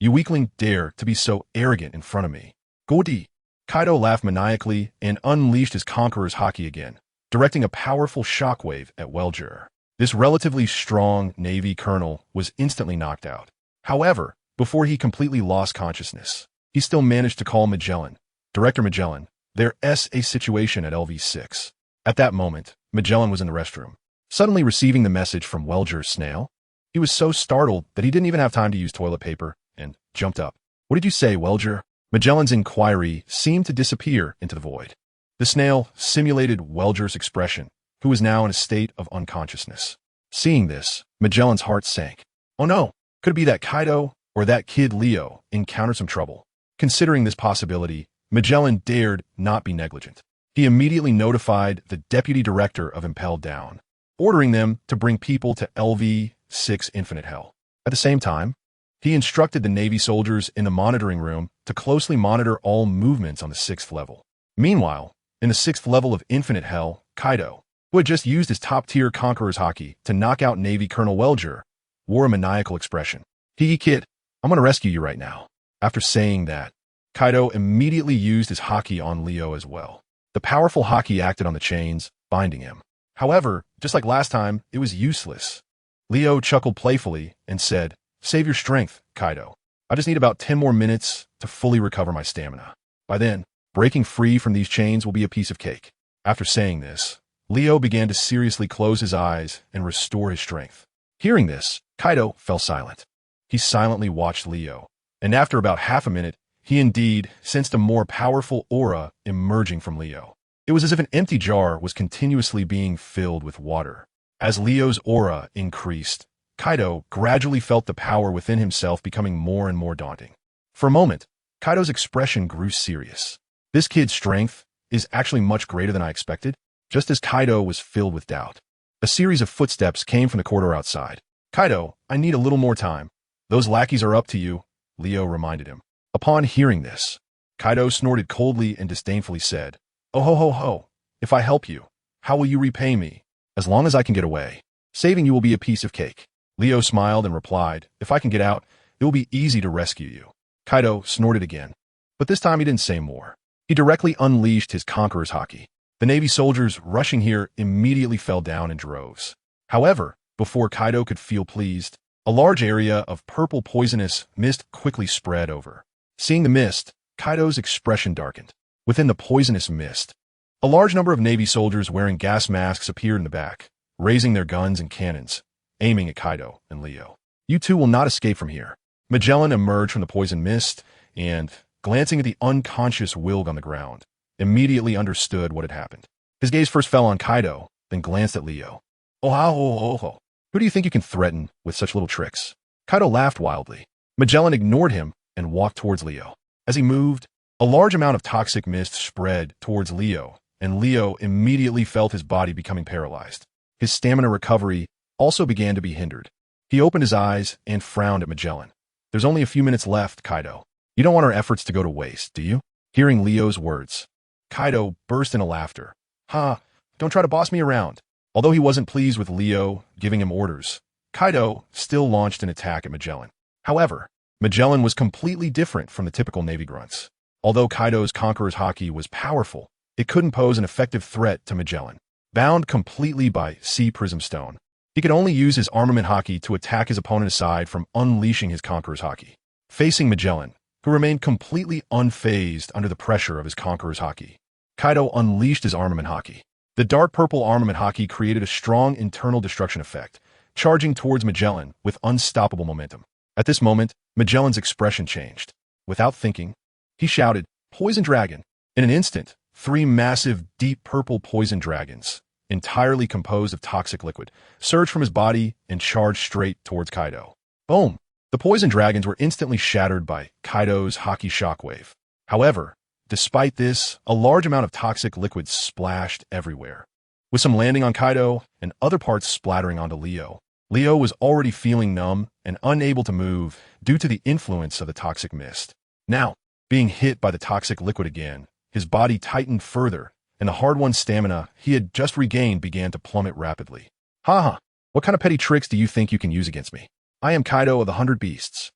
You weakling, dare to be so arrogant in front of me. Godi. Kaido laughed maniacally and unleashed his Conqueror's Haki again, directing a powerful shockwave at Welger. This relatively strong Navy colonel was instantly knocked out. However, before he completely lost consciousness, he still managed to call Magellan. Director Magellan, there's a situation at LV6. At that moment, Magellan was in the restroom, suddenly receiving the message from Welger's snail. He was so startled that he didn't even have time to use toilet paper and jumped up. What did you say, Welger? Magellan's inquiry seemed to disappear into the void. The snail simulated Welger's expression, who was now in a state of unconsciousness. Seeing this, Magellan's heart sank. Oh no, could it be that Kaido or that kid Leo encountered some trouble? Considering this possibility, Magellan dared not be negligent. He immediately notified the deputy director of ImpelDown, ordering them to bring people to LV6 Infinite Hell. At the same time, he instructed the Navy soldiers in the monitoring room to closely monitor all movements on the 6th level. Meanwhile, in the 6th level of Infinite Hell, Kaido, who had just used his top-tier Conqueror's Haki to knock out Navy Colonel Welger, wore a maniacal expression. Kid, I'm gonna rescue you right now. After saying that, Kaido immediately used his Haki on Leo as well. The powerful Haki acted on the chains, binding him. However, just like last time, it was useless. Leo chuckled playfully and said, save your strength, Kaido. I just need about 10 more minutes to fully recover my stamina. By then, breaking free from these chains will be a piece of cake. After saying this, Leo began to seriously close his eyes and restore his strength. Hearing this, Kaido fell silent. He silently watched Leo, and after about half a minute, he indeed sensed a more powerful aura emerging from Leo. It was as if an empty jar was continuously being filled with water. As Leo's aura increased, Kaido gradually felt the power within himself becoming more and more daunting. For a moment, Kaido's expression grew serious. This kid's strength is actually much greater than I expected. Just as Kaido was filled with doubt, a series of footsteps came from the corridor outside. Kaido, I need a little more time. Those lackeys are up to you, Leo reminded him. Upon hearing this, Kaido snorted coldly and disdainfully said, "Oh ho ho ho, if I help you, how will you repay me? As long as I can get away, saving you will be a piece of cake." Leo smiled and replied, "If I can get out, it will be easy to rescue you." Kaido snorted again, but this time he didn't say more. He directly unleashed his Conqueror's Haki. The Navy soldiers rushing here immediately fell down in droves. However, before Kaido could feel pleased, a large area of purple poisonous mist quickly spread over. Seeing the mist, Kaido's expression darkened. Within the poisonous mist, a large number of Navy soldiers wearing gas masks appeared in the back, raising their guns and cannons, aiming at Kaido and Leo. "You two will not escape from here." Magellan emerged from the poison mist and, glancing at the unconscious Wilg on the ground, immediately understood what had happened. His gaze first fell on Kaido, then glanced at Leo. "Oh, who do you think you can threaten with such little tricks?" Kaido laughed wildly. Magellan ignored him and walked towards Leo. As he moved, a large amount of toxic mist spread towards Leo, and Leo immediately felt his body becoming paralyzed. His stamina recovery also began to be hindered. He opened his eyes and frowned at Magellan. "There's only a few minutes left, Kaido. You don't want our efforts to go to waste, do you?" Hearing Leo's words, Kaido burst into laughter. "Ha, don't try to boss me around." Although he wasn't pleased with Leo giving him orders, Kaido still launched an attack at Magellan. However, Magellan was completely different from the typical Navy grunts. Although Kaido's Conqueror's Haki was powerful, it couldn't pose an effective threat to Magellan. Bound completely by Sea Prism Stone, he could only use his armament Haki to attack his opponent aside from unleashing his Conqueror's Haki. Facing Magellan, who remained completely unfazed under the pressure of his Conqueror's Haki, Kaido unleashed his armament Haki. The dark purple armament Haki created a strong internal destruction effect, charging towards Magellan with unstoppable momentum. At this moment, Magellan's expression changed. Without thinking, he shouted, "Poison Dragon!" In an instant, 3 massive, deep purple poison dragons, entirely composed of toxic liquid, surged from his body and charged straight towards Kaido. Boom! The poison dragons were instantly shattered by Kaido's Haki shockwave. However, despite this, a large amount of toxic liquid splashed everywhere, with some landing on Kaido and other parts splattering onto Leo. Leo was already feeling numb and unable to move due to the influence of the toxic mist. Now, being hit by the toxic liquid again, his body tightened further, and the hard-won stamina he had just regained began to plummet rapidly. "Haha, what kind of petty tricks do you think you can use against me? I am Kaido of the 100 Beasts."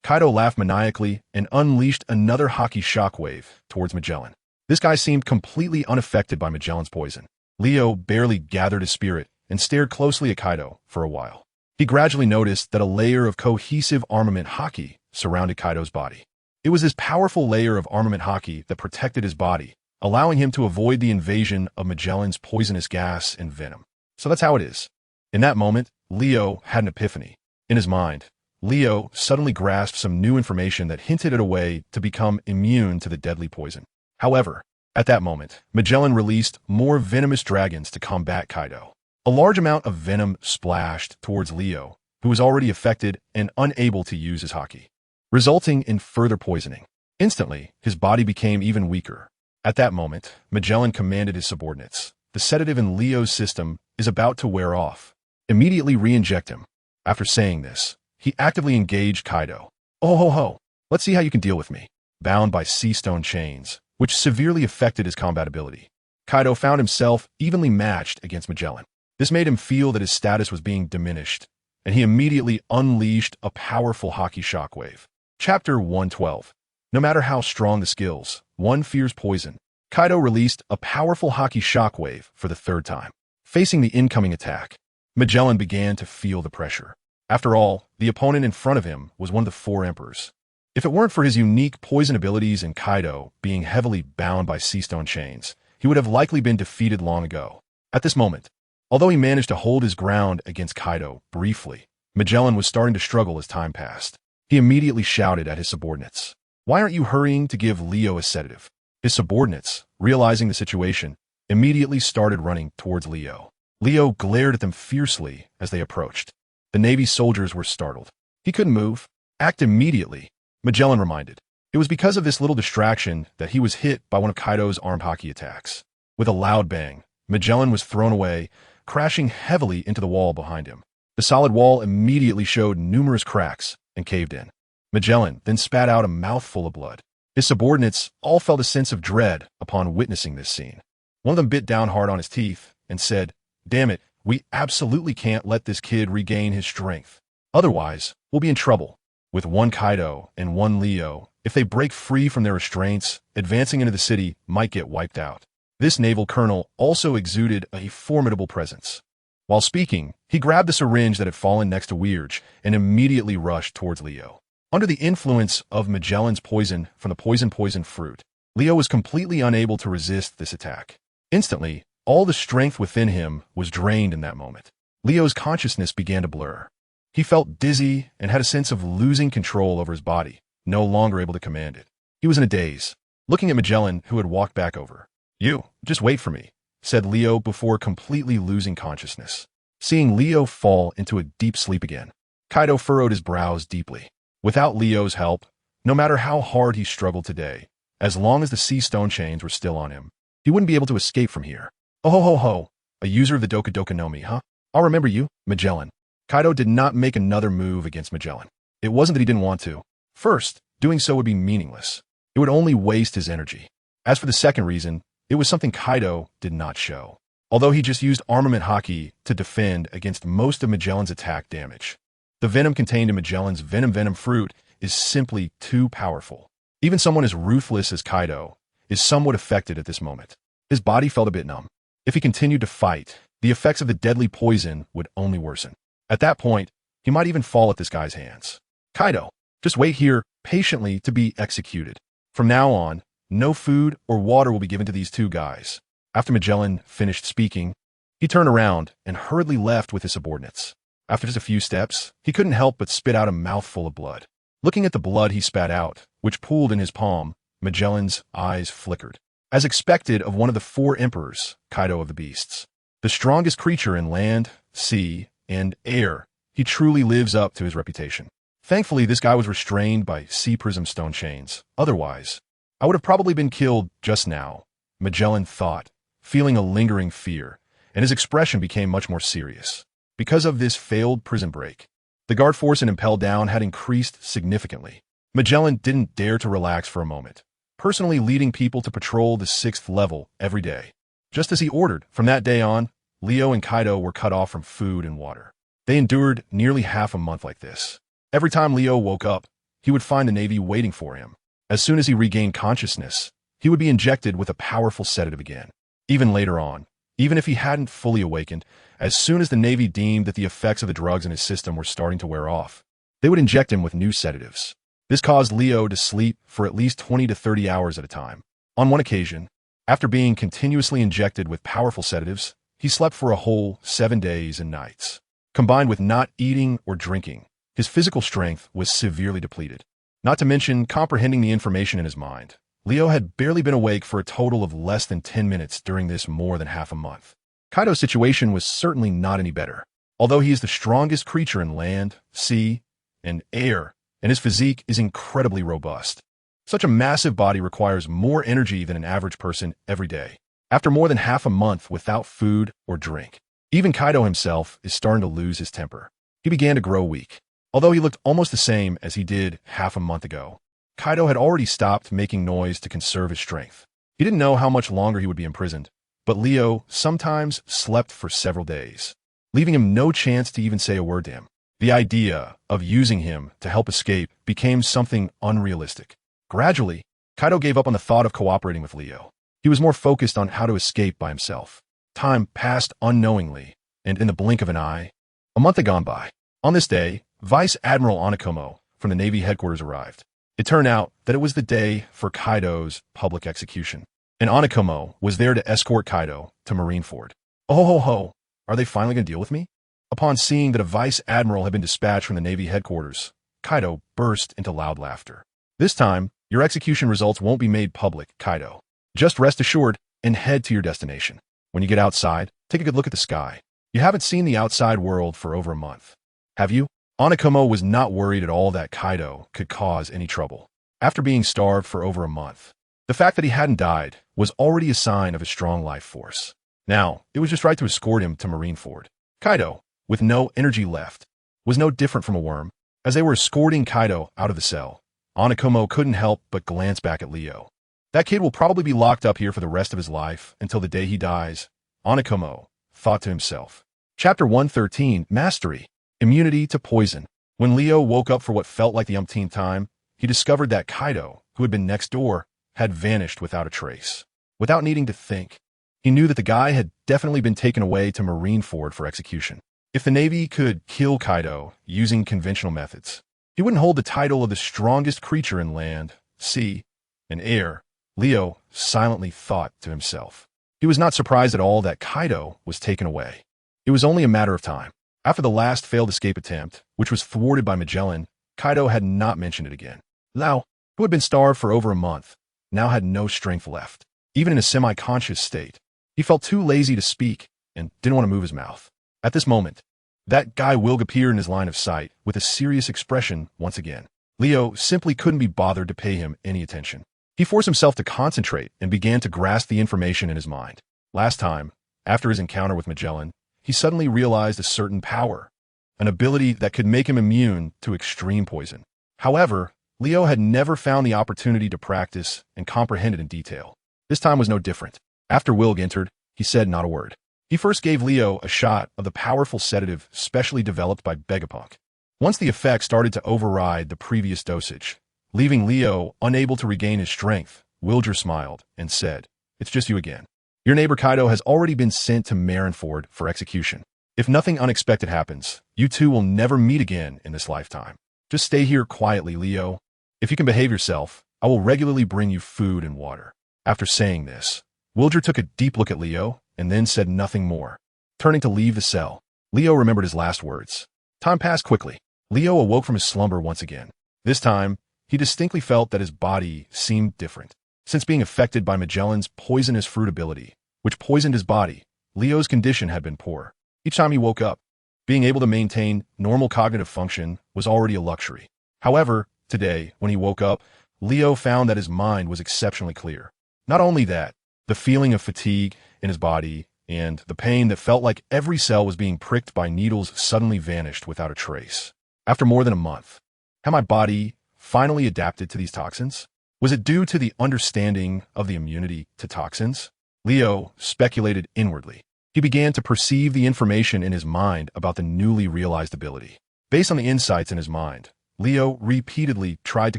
Kaido laughed maniacally and unleashed another Haki shockwave towards Magellan. This guy seemed completely unaffected by Magellan's poison. Leo barely gathered his spirit and stared closely at Kaido for a while. He gradually noticed that a layer of cohesive armament Haki surrounded Kaido's body. It was this powerful layer of armament Haki that protected his body, allowing him to avoid the invasion of Magellan's poisonous gas and venom. So that's how it is. In that moment, Leo had an epiphany. In his mind, Leo suddenly grasped some new information that hinted at a way to become immune to the deadly poison. However, at that moment, Magellan released more venomous dragons to combat Kaido. A large amount of venom splashed towards Leo, who was already affected and unable to use his Haki, resulting in further poisoning. Instantly, his body became even weaker. At that moment, Magellan commanded his subordinates, "The sedative in Leo's system is about to wear off. Immediately re-inject him." After saying this, he actively engaged Kaido. "Oh ho ho, let's see how you can deal with me." Bound by sea stone chains, which severely affected his combat ability, Kaido found himself evenly matched against Magellan. This made him feel that his status was being diminished, and he immediately unleashed a powerful Haki shockwave. Chapter 112. No matter how strong the skills, one fears poison. Kaido released a powerful Haki shockwave for the 3rd time. Facing the incoming attack, Magellan began to feel the pressure. After all, the opponent in front of him was one of the 4 emperors. If it weren't for his unique poison abilities and Kaido being heavily bound by sea stone chains, he would have likely been defeated long ago. At this moment, although he managed to hold his ground against Kaido briefly, Magellan was starting to struggle as time passed. He immediately shouted at his subordinates, "Why aren't you hurrying to give Leo a sedative?" His subordinates, realizing the situation, immediately started running towards Leo. Leo glared at them fiercely as they approached. The Navy soldiers were startled. He couldn't move. "Act immediately," Magellan reminded. It was because of this little distraction that he was hit by one of Kaido's armed Haki attacks. With a loud bang, Magellan was thrown away, crashing heavily into the wall behind him. The solid wall immediately showed numerous cracks and caved in. Magellan then spat out a mouthful of blood. His subordinates all felt a sense of dread upon witnessing this scene. One of them bit down hard on his teeth and said, "Damn it, we absolutely can't let this kid regain his strength. Otherwise, we'll be in trouble. With one Kaido and one Leo, if they break free from their restraints, advancing into the city might get wiped out." This naval colonel also exuded a formidable presence. While speaking, he grabbed the syringe that had fallen next to Weird and immediately rushed towards Leo. Under the influence of Magellan's poison from the poison fruit, Leo was completely unable to resist this attack. Instantly, all the strength within him was drained in that moment. Leo's consciousness began to blur. He felt dizzy and had a sense of losing control over his body, no longer able to command it. He was in a daze, looking at Magellan, who had walked back over. "You, just wait for me," said Leo before completely losing consciousness. Seeing Leo fall into a deep sleep again, Kaido furrowed his brows deeply. Without Leo's help, no matter how hard he struggled today, as long as the sea stone chains were still on him, he wouldn't be able to escape from here. "Oh ho ho ho, a user of the Doka Doka no Mi, huh? I'll remember you, Magellan." Kaido did not make another move against Magellan. It wasn't that he didn't want to. First, doing so would be meaningless. It would only waste his energy. As for the second reason, it was something Kaido did not show. Although he just used armament Haki to defend against most of Magellan's attack damage. The venom contained in Magellan's venom fruit is simply too powerful. Even someone as ruthless as Kaido is somewhat affected at this moment. His body felt a bit numb. If he continued to fight, the effects of the deadly poison would only worsen. At that point, he might even fall at this guy's hands. "Kaido, just wait here patiently to be executed. From now on, no food or water will be given to these two guys." After Magellan finished speaking, he turned around and hurriedly left with his subordinates. After just a few steps, he couldn't help but spit out a mouthful of blood. Looking at the blood he spat out, which pooled in his palm, Magellan's eyes flickered. As expected of one of the four emperors, Kaido of the Beasts, the strongest creature in land, sea, and air, he truly lives up to his reputation. Thankfully, this guy was restrained by sea prism stone chains. Otherwise, I would have probably been killed just now, Magellan thought, feeling a lingering fear, and his expression became much more serious. Because of this failed prison break, the guard force in ImpelDown had increased significantly. Magellan didn't dare to relax for a moment, personally leading people to patrol the 6th level every day. Just as he ordered, from that day on, Leo and Kaido were cut off from food and water. They endured nearly half a month like this. Every time Leo woke up, he would find the Navy waiting for him. As soon as he regained consciousness, he would be injected with a powerful sedative again. Even later on, even if he hadn't fully awakened, as soon as the Navy deemed that the effects of the drugs in his system were starting to wear off, they would inject him with new sedatives. This caused Leo to sleep for at least 20 to 30 hours at a time. On one occasion, after being continuously injected with powerful sedatives, he slept for a whole 7 days and nights. Combined with not eating or drinking, his physical strength was severely depleted. Not to mention comprehending the information in his mind. Leo had barely been awake for a total of less than 10 minutes during this more than half a month. Kaido's situation was certainly not any better. Although he is the strongest creature in land, sea, and air, and his physique is incredibly robust. Such a massive body requires more energy than an average person every day. After more than half a month without food or drink, even Kaido himself is starting to lose his temper. He began to grow weak. Although he looked almost the same as he did half a month ago, Kaido had already stopped making noise to conserve his strength. He didn't know how much longer he would be imprisoned, but Leo sometimes slept for several days, leaving him no chance to even say a word to him. The idea of using him to help escape became something unrealistic. Gradually, Kaido gave up on the thought of cooperating with Leo. He was more focused on how to escape by himself. Time passed unknowingly, and in the blink of an eye, a month had gone by. On this day, Vice Admiral Onikomo from the Navy headquarters arrived. It turned out that it was the day for Kaido's public execution, and Onikomo was there to escort Kaido to Marineford. "Oh ho ho, are they finally going to deal with me?" Upon seeing that a Vice Admiral had been dispatched from the Navy headquarters, Kaido burst into loud laughter. "This time, your execution results won't be made public, Kaido. Just rest assured and head to your destination. When you get outside, take a good look at the sky. You haven't seen the outside world for over a month, have you?" Onikomo was not worried at all that Kaido could cause any trouble. After being starved for over a month, the fact that he hadn't died was already a sign of a strong life force. Now, it was just right to escort him to Marineford. "Kaido, with no energy left, was no different from a worm. As they were escorting Kaido out of the cell, Anakomo couldn't help but glance back at Leo. That kid will probably be locked up here for the rest of his life until the day he dies, Anakomo thought to himself. Chapter 113, Mastery. Immunity to Poison. When Leo woke up for what felt like the umpteenth time, he discovered that Kaido, who had been next door, had vanished without a trace. Without needing to think, he knew that the guy had definitely been taken away to Marineford for execution. If the Navy could kill Kaido using conventional methods, he wouldn't hold the title of the strongest creature in land, sea, and air, Leo silently thought to himself. He was not surprised at all that Kaido was taken away. It was only a matter of time. After the last failed escape attempt, which was thwarted by Magellan, Kaido had not mentioned it again. Lao, who had been starved for over a month, now had no strength left. Even in a semi-conscious state, he felt too lazy to speak and didn't want to move his mouth. At this moment, that guy Wilg appeared in his line of sight with a serious expression once again. Leo simply couldn't be bothered to pay him any attention. He forced himself to concentrate and began to grasp the information in his mind. Last time, after his encounter with Magellan, he suddenly realized a certain power, an ability that could make him immune to extreme poison. However, Leo had never found the opportunity to practice and comprehend it in detail. This time was no different. After Wilg entered, he said not a word. He first gave Leo a shot of the powerful sedative specially developed by Vegapunk. Once the effect started to override the previous dosage, leaving Leo unable to regain his strength, Wilger smiled and said, "It's just you again. Your neighbor Kaido has already been sent to Marineford for execution. If nothing unexpected happens, you two will never meet again in this lifetime. Just stay here quietly, Leo. If you can behave yourself, I will regularly bring you food and water." After saying this, Wilger took a deep look at Leo and then said nothing more. Turning to leave the cell, Leo remembered his last words. Time passed quickly. Leo awoke from his slumber once again. This time, he distinctly felt that his body seemed different. Since being affected by Magellan's poisonous fruit ability, which poisoned his body, Leo's condition had been poor. Each time he woke up, being able to maintain normal cognitive function was already a luxury. However, today, when he woke up, Leo found that his mind was exceptionally clear. Not only that, the feeling of fatigue in his body and the pain that felt like every cell was being pricked by needles suddenly vanished without a trace. After more than a month, had my body finally adapted to these toxins? Was it due to the understanding of the immunity to toxins? Leo speculated inwardly. He began to perceive the information in his mind about the newly realized ability. Based on the insights in his mind, Leo repeatedly tried to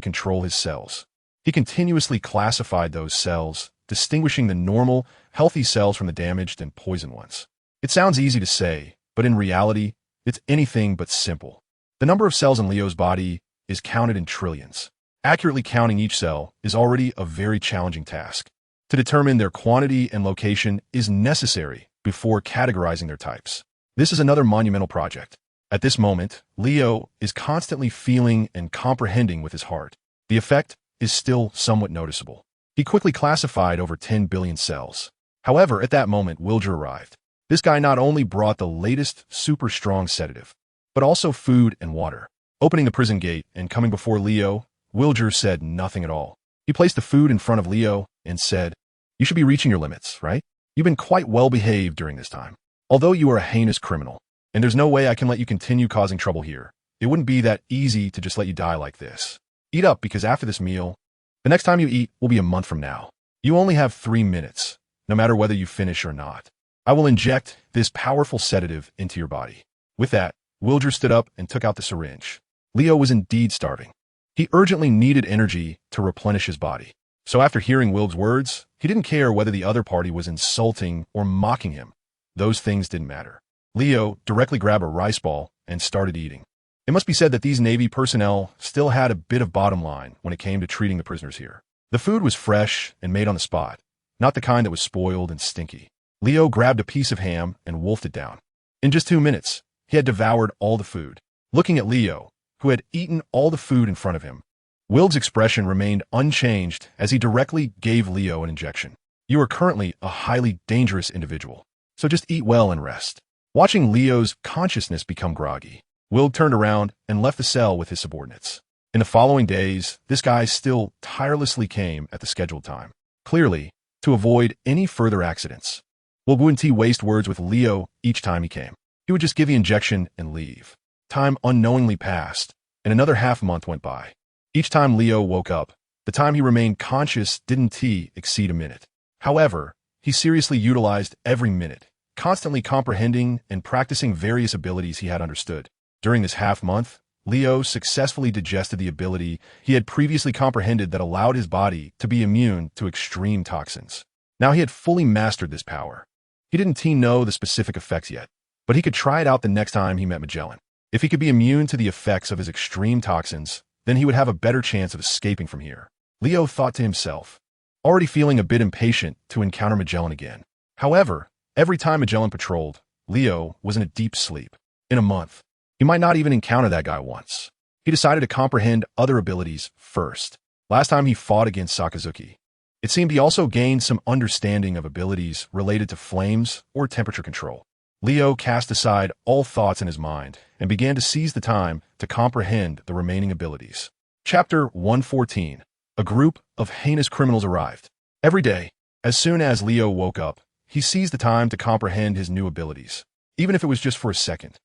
control his cells. He continuously classified those cells, distinguishing the normal, healthy cells from the damaged and poisoned ones. It sounds easy to say, but in reality, it's anything but simple. The number of cells in Leo's body is counted in trillions. Accurately counting each cell is already a very challenging task. To determine their quantity and location is necessary before categorizing their types. This is another monumental project. At this moment, Leo is constantly feeling and comprehending with his heart. The effect is still somewhat noticeable. He quickly classified over 10 billion cells. However, at that moment, Wilger arrived. This guy not only brought the latest super strong sedative, but also food and water. Opening the prison gate and coming before Leo, Wilger said nothing at all. He placed the food in front of Leo and said, "You should be reaching your limits, right? You've been quite well behaved during this time. Although you are a heinous criminal, and there's no way I can let you continue causing trouble here. It wouldn't be that easy to just let you die like this. Eat up, because after this meal, the next time you eat will be a month from now. You only have 3 minutes, no matter whether you finish or not. I will inject this powerful sedative into your body." With that, Wilger stood up and took out the syringe. Leo was indeed starving. He urgently needed energy to replenish his body. So after hearing Wilg's words, he didn't care whether the other party was insulting or mocking him. Those things didn't matter. Leo directly grabbed a rice ball and started eating. It must be said that these Navy personnel still had a bit of bottom line when it came to treating the prisoners here. The food was fresh and made on the spot, not the kind that was spoiled and stinky. Leo grabbed a piece of ham and wolfed it down. In just 2 minutes, he had devoured all the food. Looking at Leo, who had eaten all the food in front of him, Wilg's expression remained unchanged as he directly gave Leo an injection. "You are currently a highly dangerous individual, so just eat well and rest." Watching Leo's consciousness become groggy, Wilg turned around and left the cell with his subordinates. In the following days, this guy still tirelessly came at the scheduled time. Clearly, to avoid any further accidents, Wilg wouldn't waste words with Leo each time he came. He would just give the injection and leave. Time unknowingly passed, and another half-month went by. Each time Leo woke up, the time he remained conscious didn't exceed a minute. However, he seriously utilized every minute, constantly comprehending and practicing various abilities he had understood. During this half-month, Leo successfully digested the ability he had previously comprehended that allowed his body to be immune to extreme toxins. Now he had fully mastered this power. He didn't know the specific effects yet, but he could try it out the next time he met Magellan. If he could be immune to the effects of his extreme toxins, then he would have a better chance of escaping from here. Leo thought to himself, already feeling a bit impatient to encounter Magellan again. However, every time Magellan patrolled, Leo was in a deep sleep. In a month, he might not even encounter that guy once. He decided to comprehend other abilities first. Last time he fought against Sakazuki, it seemed he also gained some understanding of abilities related to flames or temperature control. Leo cast aside all thoughts in his mind and began to seize the time to comprehend the remaining abilities. Chapter 114. A group of heinous criminals arrived. Every day, as soon as Leo woke up, he seized the time to comprehend his new abilities, even if it was just for a second.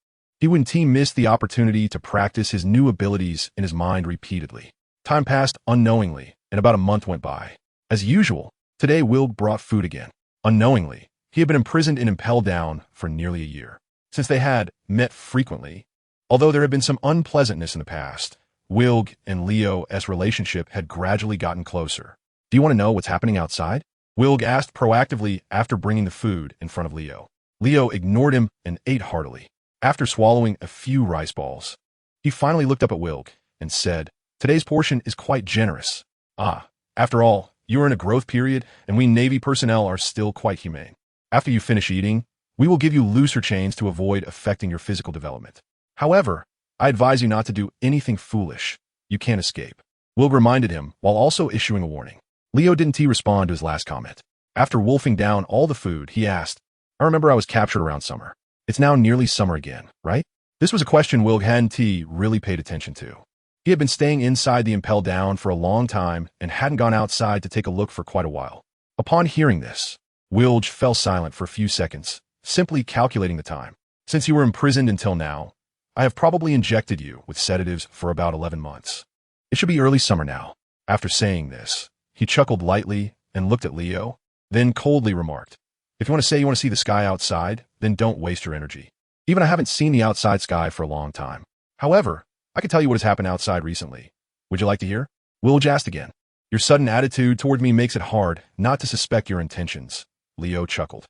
He wouldn't miss the opportunity to practice his new abilities in his mind repeatedly. Time passed unknowingly, and about a month went by. As usual, today Wilg brought food again. Unknowingly, he had been imprisoned in ImpelDown for nearly a year. Since they had met frequently, although there had been some unpleasantness in the past, Wilg and Leo's relationship had gradually gotten closer. Do you want to know what's happening outside? Wilg asked proactively after bringing the food in front of Leo. Leo ignored him and ate heartily. After swallowing a few rice balls, he finally looked up at Wilg and said, "Today's portion is quite generous. After all, you are in a growth period and we Navy personnel are still quite humane. After you finish eating, we will give you looser chains to avoid affecting your physical development. However, I advise you not to do anything foolish. You can't escape." Wilg reminded him while also issuing a warning. Leo didn't respond to his last comment. After wolfing down all the food, he asked, "I remember I was captured around summer. It's now nearly summer again, right?" This was a question Wilg hadn't really paid attention to. He had been staying inside the ImpelDown for a long time and hadn't gone outside to take a look for quite a while. Upon hearing this, Wilg fell silent for a few seconds, simply calculating the time. "Since you were imprisoned until now, I have probably injected you with sedatives for about 11 months. It should be early summer now." After saying this, he chuckled lightly and looked at Leo, then coldly remarked, "If you want to say you want to see the sky outside, then don't waste your energy. Even I haven't seen the outside sky for a long time. However, I can tell you what has happened outside recently. Would you like to hear?" Wilg asked again. "Your sudden attitude toward me makes it hard not to suspect your intentions." Leo chuckled.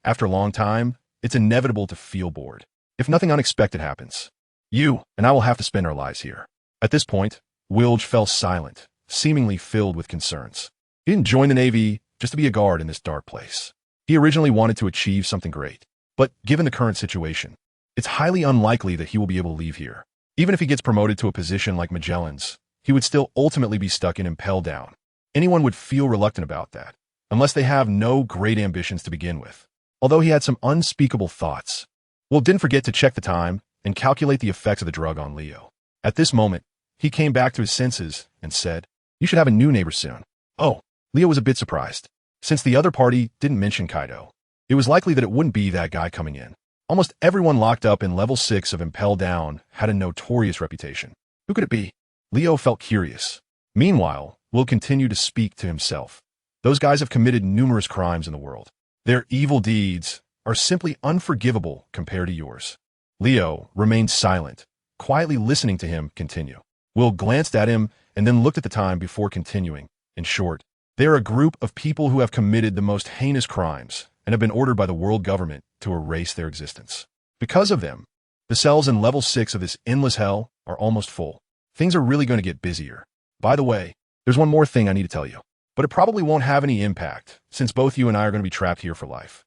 After a long time, it's inevitable to feel bored. If nothing unexpected happens, you and I will have to spend our lives here." At this point, Wilg fell silent, seemingly filled with concerns. He didn't join the Navy just to be a guard in this dark place. He originally wanted to achieve something great, but given the current situation, it's highly unlikely that he will be able to leave here. Even if he gets promoted to a position like Magellan's, he would still ultimately be stuck in ImpelDown. Anyone would feel reluctant about that, unless they have no great ambitions to begin with. Although he had some unspeakable thoughts, Wilg didn't forget to check the time and calculate the effects of the drug on Leo. At this moment, he came back to his senses and said, "You should have a new neighbor soon." Oh, Leo was a bit surprised. Since the other party didn't mention Kaido, it was likely that it wouldn't be that guy coming in. Almost everyone locked up in level 6 of ImpelDown had a notorious reputation. Who could it be? Leo felt curious. Meanwhile, Wilg continued to speak to himself. Those guys have committed numerous crimes in the world. Their evil deeds are simply unforgivable compared to yours. Leo remained silent, quietly listening to him continue. Wilg glanced at him and then looked at the time before continuing. In short, they are a group of people who have committed the most heinous crimes and have been ordered by the world government to erase their existence. Because of them, the cells in level 6 of this endless hell are almost full. Things are really going to get busier. By the way, there's one more thing I need to tell you, but it probably won't have any impact since both you and I are going to be trapped here for life."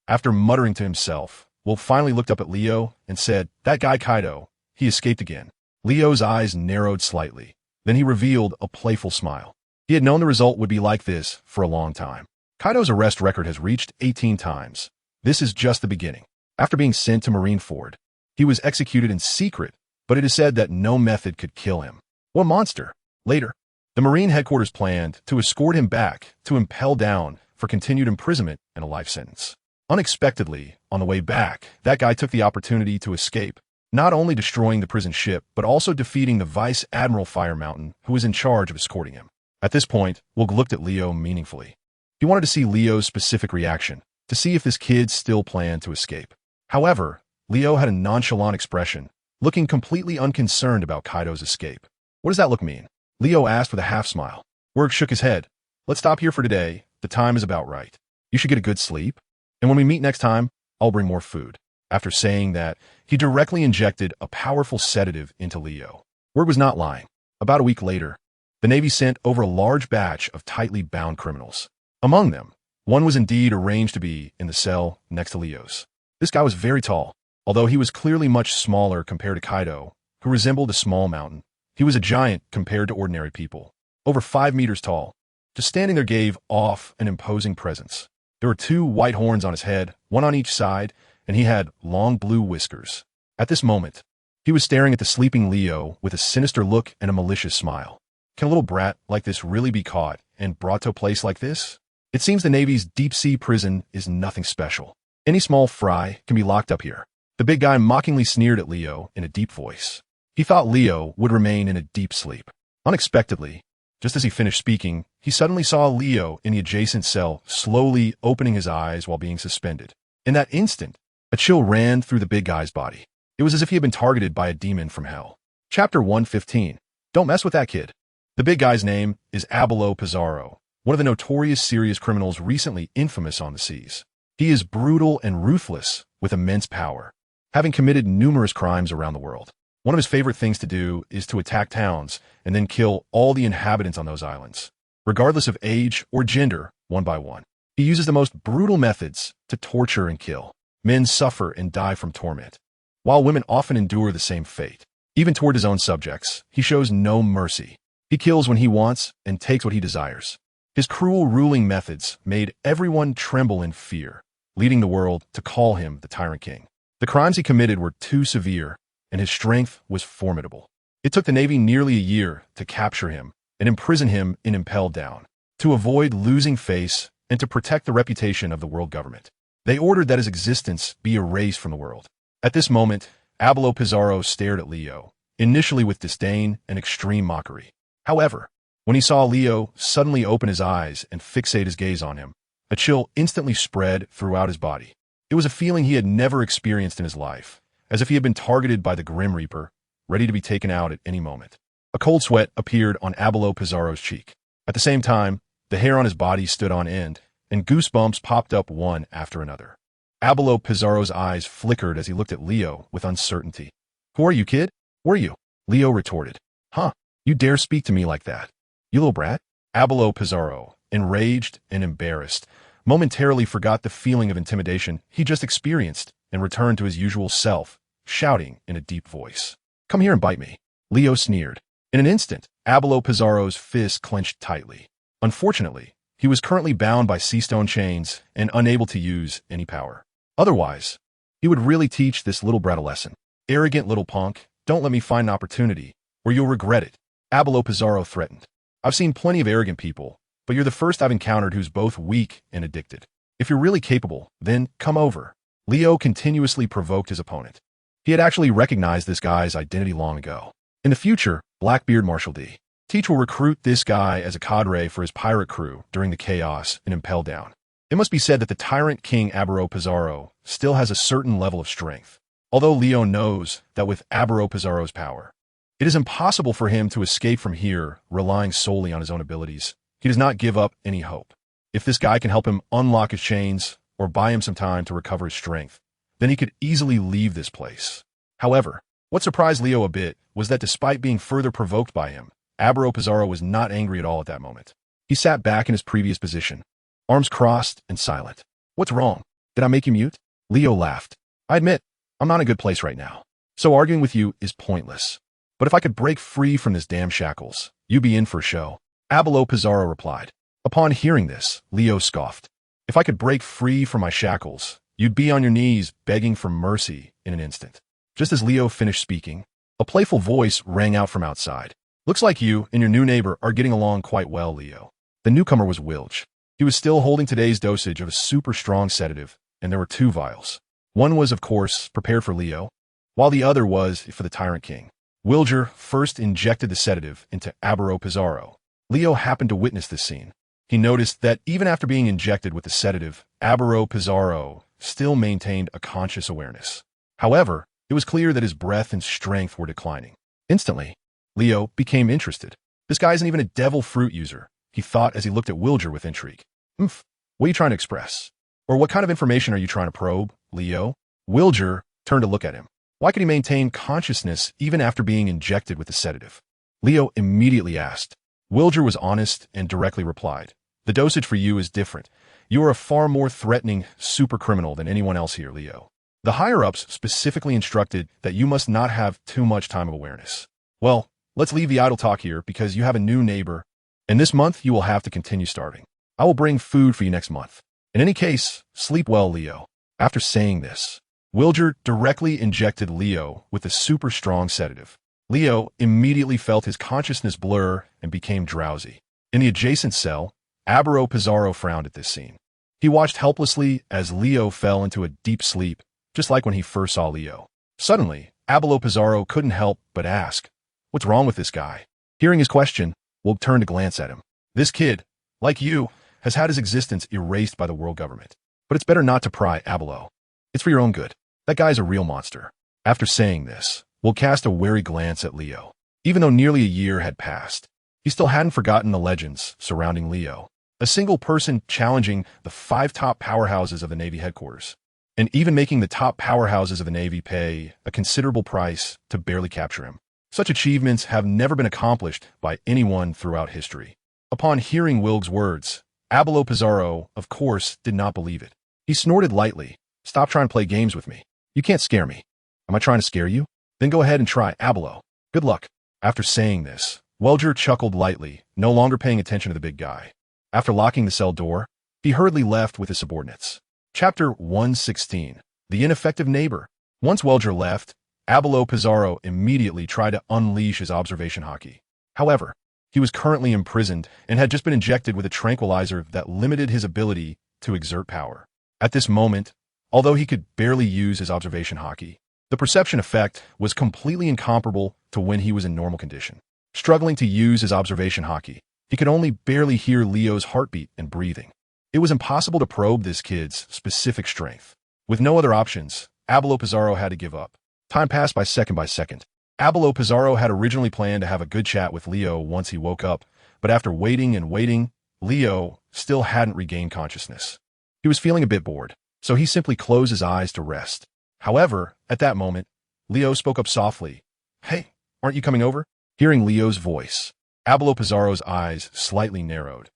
After muttering to himself, Wilg finally looked up at Leo and said, "That guy Kaido, he escaped again." Leo's eyes narrowed slightly. Then he revealed a playful smile. He had known the result would be like this for a long time. Kaido's arrest record has reached 18 times. This is just the beginning. After being sent to Marineford, he was executed in secret, but it is said that no method could kill him. What a monster! Later, the Marine headquarters planned to escort him back to ImpelDown for continued imprisonment and a life sentence. Unexpectedly, on the way back, that guy took the opportunity to escape, not only destroying the prison ship, but also defeating the Vice Admiral Fire Mountain, who was in charge of escorting him. At this point, Wilg looked at Leo meaningfully. He wanted to see Leo's specific reaction, to see if this kid still planned to escape. However, Leo had a nonchalant expression, looking completely unconcerned about Kaido's escape. What does that look mean? Leo asked with a half-smile. Wilg shook his head. Let's stop here for today. The time is about right. You should get a good sleep. And when we meet next time, I'll bring more food. After saying that, he directly injected a powerful sedative into Leo. Wilg was not lying. About a week later, the Navy sent over a large batch of tightly bound criminals. Among them, one was indeed arranged to be in the cell next to Leo's. This guy was very tall. Although he was clearly much smaller compared to Kaido, who resembled a small mountain, he was a giant compared to ordinary people. Over 5 meters tall. Just standing there gave off an imposing presence. There were 2 white horns on his head, one on each side, and he had long blue whiskers. At this moment, he was staring at the sleeping Leo with a sinister look and a malicious smile. Can a little brat like this really be caught and brought to a place like this? It seems the Navy's deep-sea prison is nothing special. Any small fry can be locked up here. The big guy mockingly sneered at Leo in a deep voice. He thought Leo would remain in a deep sleep. Unexpectedly, just as he finished speaking, he suddenly saw Leo in the adjacent cell slowly opening his eyes while being suspended. In that instant, a chill ran through the big guy's body. It was as if he had been targeted by a demon from hell. Chapter 115. Don't mess with that kid. The big guy's name is Abelo Pizarro, one of the notorious serious criminals recently infamous on the seas. He is brutal and ruthless with immense power, having committed numerous crimes around the world. One of his favorite things to do is to attack towns and then kill all the inhabitants on those islands, regardless of age or gender, one by one. He uses the most brutal methods to torture and kill. Men suffer and die from torment, while women often endure the same fate. Even toward his own subjects, he shows no mercy. He kills when he wants and takes what he desires. His cruel ruling methods made everyone tremble in fear, leading the world to call him the Tyrant King. The crimes he committed were too severe, and his strength was formidable. It took the Navy nearly a year to capture him and imprison him in ImpelDown, to avoid losing face and to protect the reputation of the world government. They ordered that his existence be erased from the world. At this moment, Abelo Pizarro stared at Leo, initially with disdain and extreme mockery. However, when he saw Leo suddenly open his eyes and fixate his gaze on him, a chill instantly spread throughout his body. It was a feeling he had never experienced in his life, as if he had been targeted by the Grim Reaper, ready to be taken out at any moment. A cold sweat appeared on Abelo Pizarro's cheek. At the same time, the hair on his body stood on end, and goosebumps popped up one after another. Abelo Pizarro's eyes flickered as he looked at Leo with uncertainty. "Who are you, kid? Who are you?" Leo retorted. "Huh, you dare speak to me like that? You little brat?" Abelo Pizarro, enraged and embarrassed, momentarily forgot the feeling of intimidation he just experienced and returned to his usual self, shouting in a deep voice. "Come here and bite me." Leo sneered. In an instant, Abelo Pizarro's fist clenched tightly. Unfortunately, he was currently bound by sea-stone chains and unable to use any power. Otherwise, he would really teach this little brat a lesson. "Arrogant little punk, don't let me find an opportunity, or you'll regret it," Abelo Pizarro threatened. "I've seen plenty of arrogant people, but you're the first I've encountered who's both weak and addicted. If you're really capable, then come over." Leo continuously provoked his opponent. He had actually recognized this guy's identity long ago. In the future, Blackbeard Marshal D. Teach will recruit this guy as a cadre for his pirate crew during the chaos in ImpelDown. It must be said that the Tyrant King Abelo Pizarro still has a certain level of strength, although Leo knows that with Abelo Pizarro's power, it is impossible for him to escape from here relying solely on his own abilities. He does not give up any hope. If this guy can help him unlock his chains or buy him some time to recover his strength, then he could easily leave this place. However, what surprised Leo a bit was that despite being further provoked by him, Abelo Pizarro was not angry at all at that moment. He sat back in his previous position, arms crossed and silent. "What's wrong? Did I make you mute?" Leo laughed. "I admit, I'm not in a good place right now, so arguing with you is pointless. But if I could break free from this damn shackles, you'd be in for a show." Abelo Pizarro replied. Upon hearing this, Leo scoffed. "If I could break free from my shackles, you'd be on your knees begging for mercy in an instant." Just as Leo finished speaking, a playful voice rang out from outside. "Looks like you and your new neighbor are getting along quite well, Leo." The newcomer was Wilg. He was still holding today's dosage of a super strong sedative, and there were two vials. One was, of course, prepared for Leo, while the other was for the Tyrant King. Wilger first injected the sedative into Abbaro Pizarro. Leo happened to witness this scene. He noticed that even after being injected with the sedative, Abbaro Pizarro still maintained a conscious awareness. However, it was clear that his breath and strength were declining. Instantly, Leo became interested. This guy isn't even a devil fruit user, he thought as he looked at Wilger with intrigue. What are you trying to express? Or what kind of information are you trying to probe, Leo? Wilger turned to look at him. Why could he maintain consciousness even after being injected with the sedative? Leo immediately asked. Wilger was honest and directly replied, "The dosage for you is different. You are a far more threatening super criminal than anyone else here, Leo. The higher-ups specifically instructed that you must not have too much time of awareness. Well, let's leave the idle talk here because you have a new neighbor, and this month you will have to continue starving. I will bring food for you next month. In any case, sleep well, Leo." After saying this, Wilger directly injected Leo with a super strong sedative. Leo immediately felt his consciousness blur and became drowsy. In the adjacent cell, Abbaro Pizarro frowned at this scene. He watched helplessly as Leo fell into a deep sleep, just like when he first saw Leo. Suddenly, Abbaro Pizarro couldn't help but ask, "What's wrong with this guy?" Hearing his question, Wilg turned to glance at him. "This kid, like you, has had his existence erased by the world government. But it's better not to pry, Abbaro. It's for your own good. That guy's a real monster." After saying this, Wilg cast a wary glance at Leo. Even though nearly a year had passed, he still hadn't forgotten the legends surrounding Leo. A single person challenging the 5 top powerhouses of the Navy headquarters, and even making the top powerhouses of the Navy pay a considerable price to barely capture him. Such achievements have never been accomplished by anyone throughout history. Upon hearing Wilg's words, Abbaro Pizarro, of course, did not believe it. He snorted lightly. "Stop trying to play games with me. You can't scare me." "Am I trying to scare you? Then go ahead and try, Abbaro. Good luck." After saying this, Wilger chuckled lightly, no longer paying attention to the big guy. After locking the cell door, he hurriedly left with his subordinates. Chapter 116. The Ineffective Neighbor. Once Wilger left, Abbaro Pizarro immediately tried to unleash his observation Haki. However, he was currently imprisoned and had just been injected with a tranquilizer that limited his ability to exert power. At this moment, although he could barely use his observation Haki, the perception effect was completely incomparable to when he was in normal condition. Struggling to use his observation Haki, he could only barely hear Leo's heartbeat and breathing. It was impossible to probe this kid's specific strength. With no other options, Abbaro Pizarro had to give up. Time passed by second. Abbaro Pizarro had originally planned to have a good chat with Leo once he woke up, but after waiting and waiting, Leo still hadn't regained consciousness. He was feeling a bit bored, so he simply closed his eyes to rest. However, at that moment, Leo spoke up softly. "Hey, aren't you coming over?" Hearing Leo's voice, Abbaro Pizarro's eyes slightly narrowed.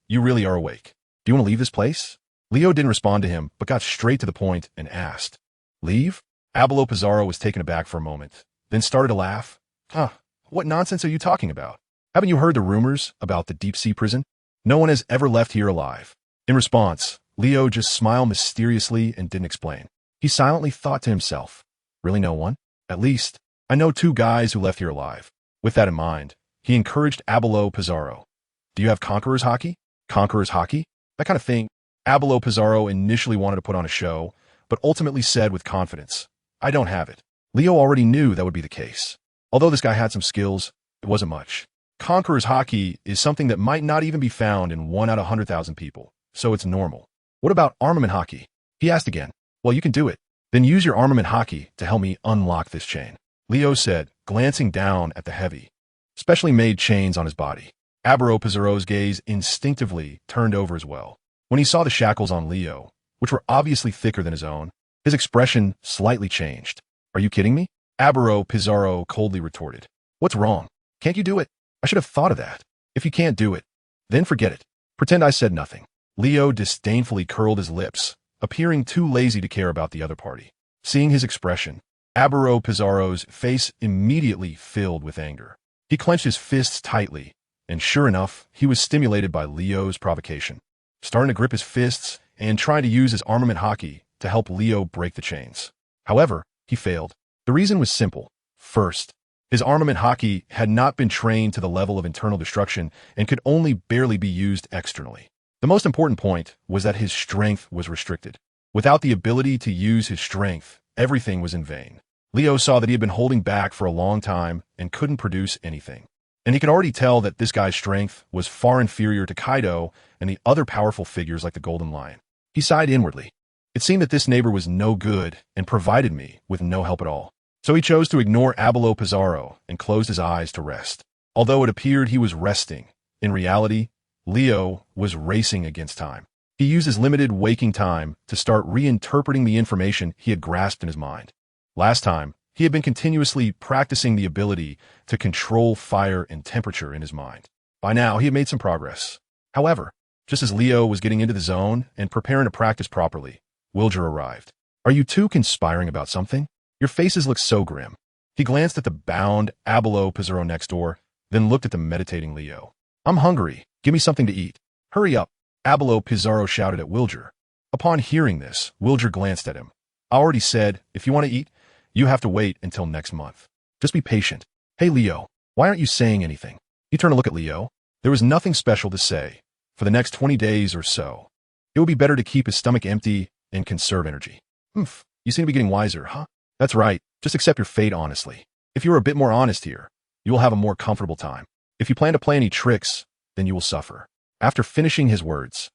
"You really are awake. Do you want to leave this place?" Leo didn't respond to him, but got straight to the point and asked. "Leave?" Abbaro Pizarro was taken aback for a moment, then started to laugh. What nonsense are you talking about? Haven't you heard the rumors about the deep-sea prison? No one has ever left here alive." In response, Leo just smiled mysteriously and didn't explain. He silently thought to himself, "Really no one? At least, I know 2 guys who left here alive." With that in mind, he encouraged Abbaro Pizarro. "Do you have Conqueror's Haki?" "Conqueror's Haki? That kind of thing." Abbaro Pizarro initially wanted to put on a show, but ultimately said with confidence, "I don't have it." Leo already knew that would be the case. Although this guy had some skills, it wasn't much. Conqueror's Haki is something that might not even be found in 1 out of 100,000 people, so it's normal. "What about armament Haki?" he asked again. "Well, you can do it. Then use your armament Haki to help me unlock this chain," Leo said, glancing down at the heavy, specially made chains on his body. Abbaro Pizarro's gaze instinctively turned over as well. When he saw the shackles on Leo, which were obviously thicker than his own, his expression slightly changed. "Are you kidding me?" Abbaro Pizarro coldly retorted. "What's wrong? Can't you do it? I should have thought of that. If you can't do it, then forget it. Pretend I said nothing." Leo disdainfully curled his lips, appearing too lazy to care about the other party. Seeing his expression, Abbaro Pizarro's face immediately filled with anger. He clenched his fists tightly, and sure enough, he was stimulated by Leo's provocation, starting to grip his fists and trying to use his armament Haki to help Leo break the chains. However, he failed. The reason was simple. First, his armament Haki had not been trained to the level of internal destruction and could only barely be used externally. The most important point was that his strength was restricted. Without the ability to use his strength, everything was in vain. Leo saw that he had been holding back for a long time and couldn't produce anything. And he could already tell that this guy's strength was far inferior to Kaido and the other powerful figures like the Golden Lion. He sighed inwardly. It seemed that this neighbor was no good and provided me with no help at all. So he chose to ignore Abelo Pizarro and closed his eyes to rest. Although it appeared he was resting, in reality, Leo was racing against time. He used his limited waking time to start reinterpreting the information he had grasped in his mind. Last time, he had been continuously practicing the ability to control fire and temperature in his mind. By now, he had made some progress. However, just as Leo was getting into the zone and preparing to practice properly, Wilger arrived. "Are you two conspiring about something? Your faces look so grim." He glanced at the bound Abelo Pizarro next door, then looked at the meditating Leo. "I'm hungry. Give me something to eat." "Hurry up," Abelo Pizarro shouted at Wilger. Upon hearing this, Wilger glanced at him. "I already said, if you want to eat, you have to wait until next month. Just be patient." "Hey, Leo, why aren't you saying anything?" He turned to look at Leo. There was nothing special to say. For the next 20 days or so, it would be better to keep his stomach empty and conserve energy. "Humph, you seem to be getting wiser, huh?" "That's right. Just accept your fate honestly. If you are a bit more honest here, you will have a more comfortable time. If you plan to play any tricks, then you will suffer." After finishing his words,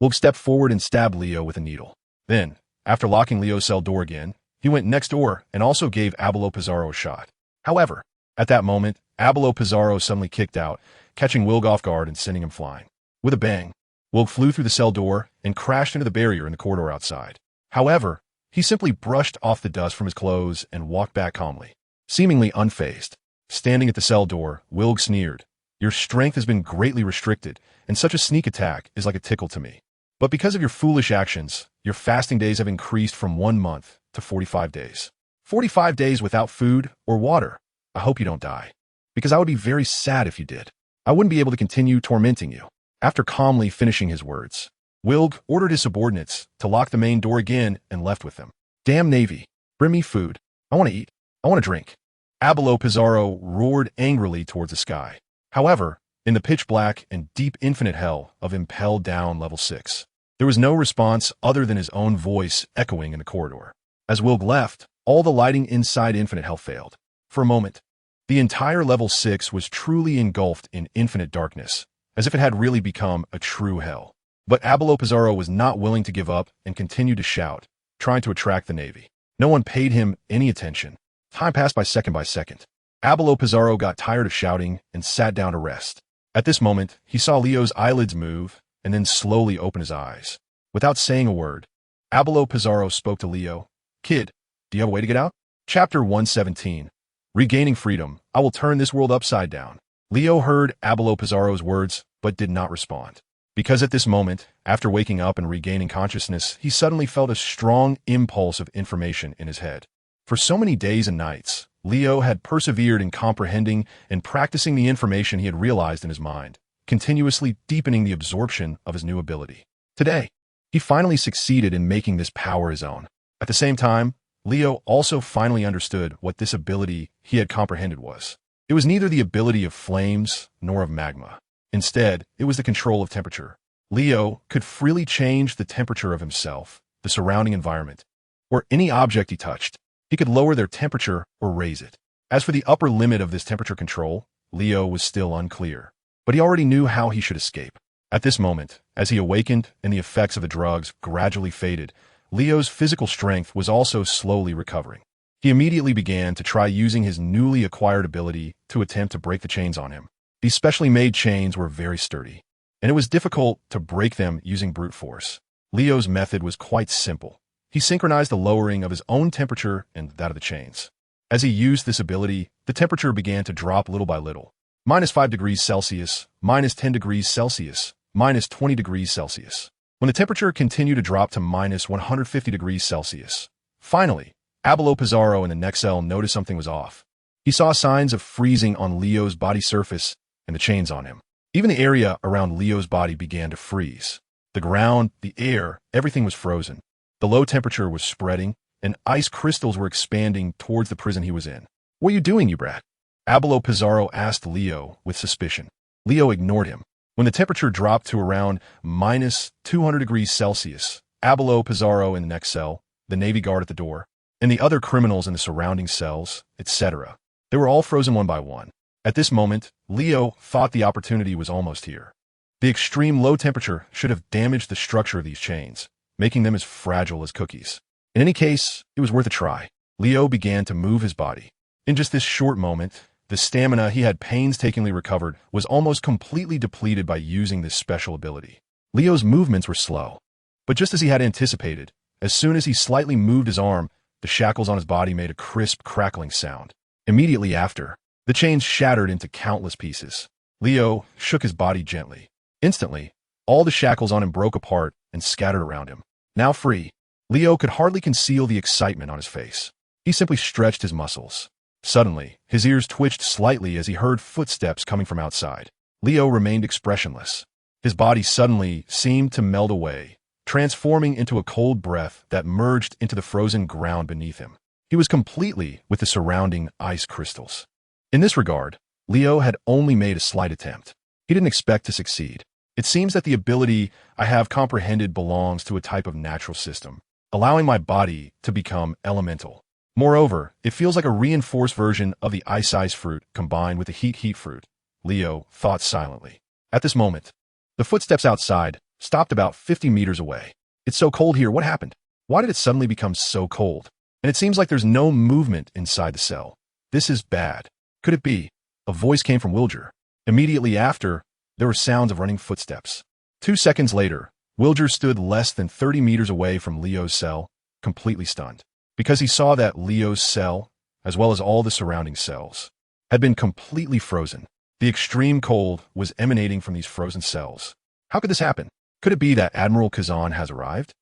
Wilg stepped forward and stabbed Leo with a needle. Then, after locking Leo's cell door again, he went next door and also gave Abelo Pizarro a shot. However, at that moment, Abelo Pizarro suddenly kicked out, catching Wilg off guard and sending him flying. With a bang, Wilg flew through the cell door and crashed into the barrier in the corridor outside. However, he simply brushed off the dust from his clothes and walked back calmly, seemingly unfazed. Standing at the cell door, Wilg sneered. "Your strength has been greatly restricted, and such a sneak attack is like a tickle to me. But because of your foolish actions, your fasting days have increased from 1 month to 45 days. 45 days without food or water. I hope you don't die, because I would be very sad if you did. I wouldn't be able to continue tormenting you." After calmly finishing his words, Wilg ordered his subordinates to lock the main door again and left with them. "Damn Navy, bring me food. I want to eat. I want to drink." Abelo Pizarro roared angrily towards the sky. However, in the pitch black and deep infinite hell of ImpelDown level 6, there was no response other than his own voice echoing in the corridor. As Wilg left, all the lighting inside infinite hell failed. For a moment, the entire level 6 was truly engulfed in infinite darkness, as if it had really become a true hell. But Abelo Pizarro was not willing to give up and continued to shout, trying to attract the Navy. No one paid him any attention. Time passed by second. Abelo Pizarro got tired of shouting and sat down to rest. At this moment, he saw Leo's eyelids move and then slowly open his eyes. Without saying a word, Abelo Pizarro spoke to Leo. "Kid, do you have a way to get out?" Chapter 117. Regaining freedom. I will turn this world upside down. Leo heard Abelo Pizarro's words, but did not respond. Because at this moment, after waking up and regaining consciousness, he suddenly felt a strong impulse of information in his head. For so many days and nights, Leo had persevered in comprehending and practicing the information he had realized in his mind, continuously deepening the absorption of his new ability. Today, he finally succeeded in making this power his own. At the same time, Leo also finally understood what this ability he had comprehended was. It was neither the ability of flames nor of magma. Instead, it was the control of temperature. Leo could freely change the temperature of himself, the surrounding environment, or any object he touched. He could lower their temperature or raise it. As for the upper limit of this temperature control, Leo was still unclear, but he already knew how he should escape. At this moment, as he awakened and the effects of the drugs gradually faded, Leo's physical strength was also slowly recovering. He immediately began to try using his newly acquired ability to attempt to break the chains on him. These specially made chains were very sturdy, and it was difficult to break them using brute force. Leo's method was quite simple. He synchronized the lowering of his own temperature and that of the chains. As he used this ability, the temperature began to drop little by little. -5 degrees Celsius, -10 degrees Celsius, -20 degrees Celsius. When the temperature continued to drop to -150 degrees Celsius. Finally, Abelo Pizarro in the next cell noticed something was off. He saw signs of freezing on Leo's body surface and the chains on him. Even the area around Leo's body began to freeze. The ground, the air, everything was frozen. The low temperature was spreading, and ice crystals were expanding towards the prison he was in. "What are you doing, you brat?" Abelo Pizarro asked Leo with suspicion. Leo ignored him. When the temperature dropped to around -200 degrees Celsius, Abelo Pizarro in the next cell, the Navy guard at the door, and the other criminals in the surrounding cells, etc. They were all frozen one by one. At this moment, Leo thought the opportunity was almost here. The extreme low temperature should have damaged the structure of these chains, making them as fragile as cookies. In any case, it was worth a try. Leo began to move his body. In just this short moment, the stamina he had painstakingly recovered was almost completely depleted by using this special ability. Leo's movements were slow, but just as he had anticipated, as soon as he slightly moved his arm, the shackles on his body made a crisp, crackling sound. Immediately after, the chains shattered into countless pieces. Leo shook his body gently. Instantly, all the shackles on him broke apart and scattered around him. Now free, Leo could hardly conceal the excitement on his face. He simply stretched his muscles. Suddenly, his ears twitched slightly as he heard footsteps coming from outside. Leo remained expressionless. His body suddenly seemed to melt away, transforming into a cold breath that merged into the frozen ground beneath him. He was completely with the surrounding ice crystals. In this regard, Leo had only made a slight attempt. He didn't expect to succeed. It seems that the ability I have comprehended belongs to a type of natural system, allowing my body to become elemental. Moreover, it feels like a reinforced version of the ice fruit combined with the heat fruit, Leo thought silently. At this moment, the footsteps outside stopped about 50 meters away. It's so cold here, what happened? Why did it suddenly become so cold? And it seems like there's no movement inside the cell. This is bad. Could it be? A voice came from Wilger. Immediately after, there were sounds of running footsteps. 2 seconds later, Wilger stood less than 30 meters away from Leo's cell, completely stunned, because he saw that Leo's cell, as well as all the surrounding cells, had been completely frozen. The extreme cold was emanating from these frozen cells. How could this happen? Could it be that Admiral Kazan has arrived?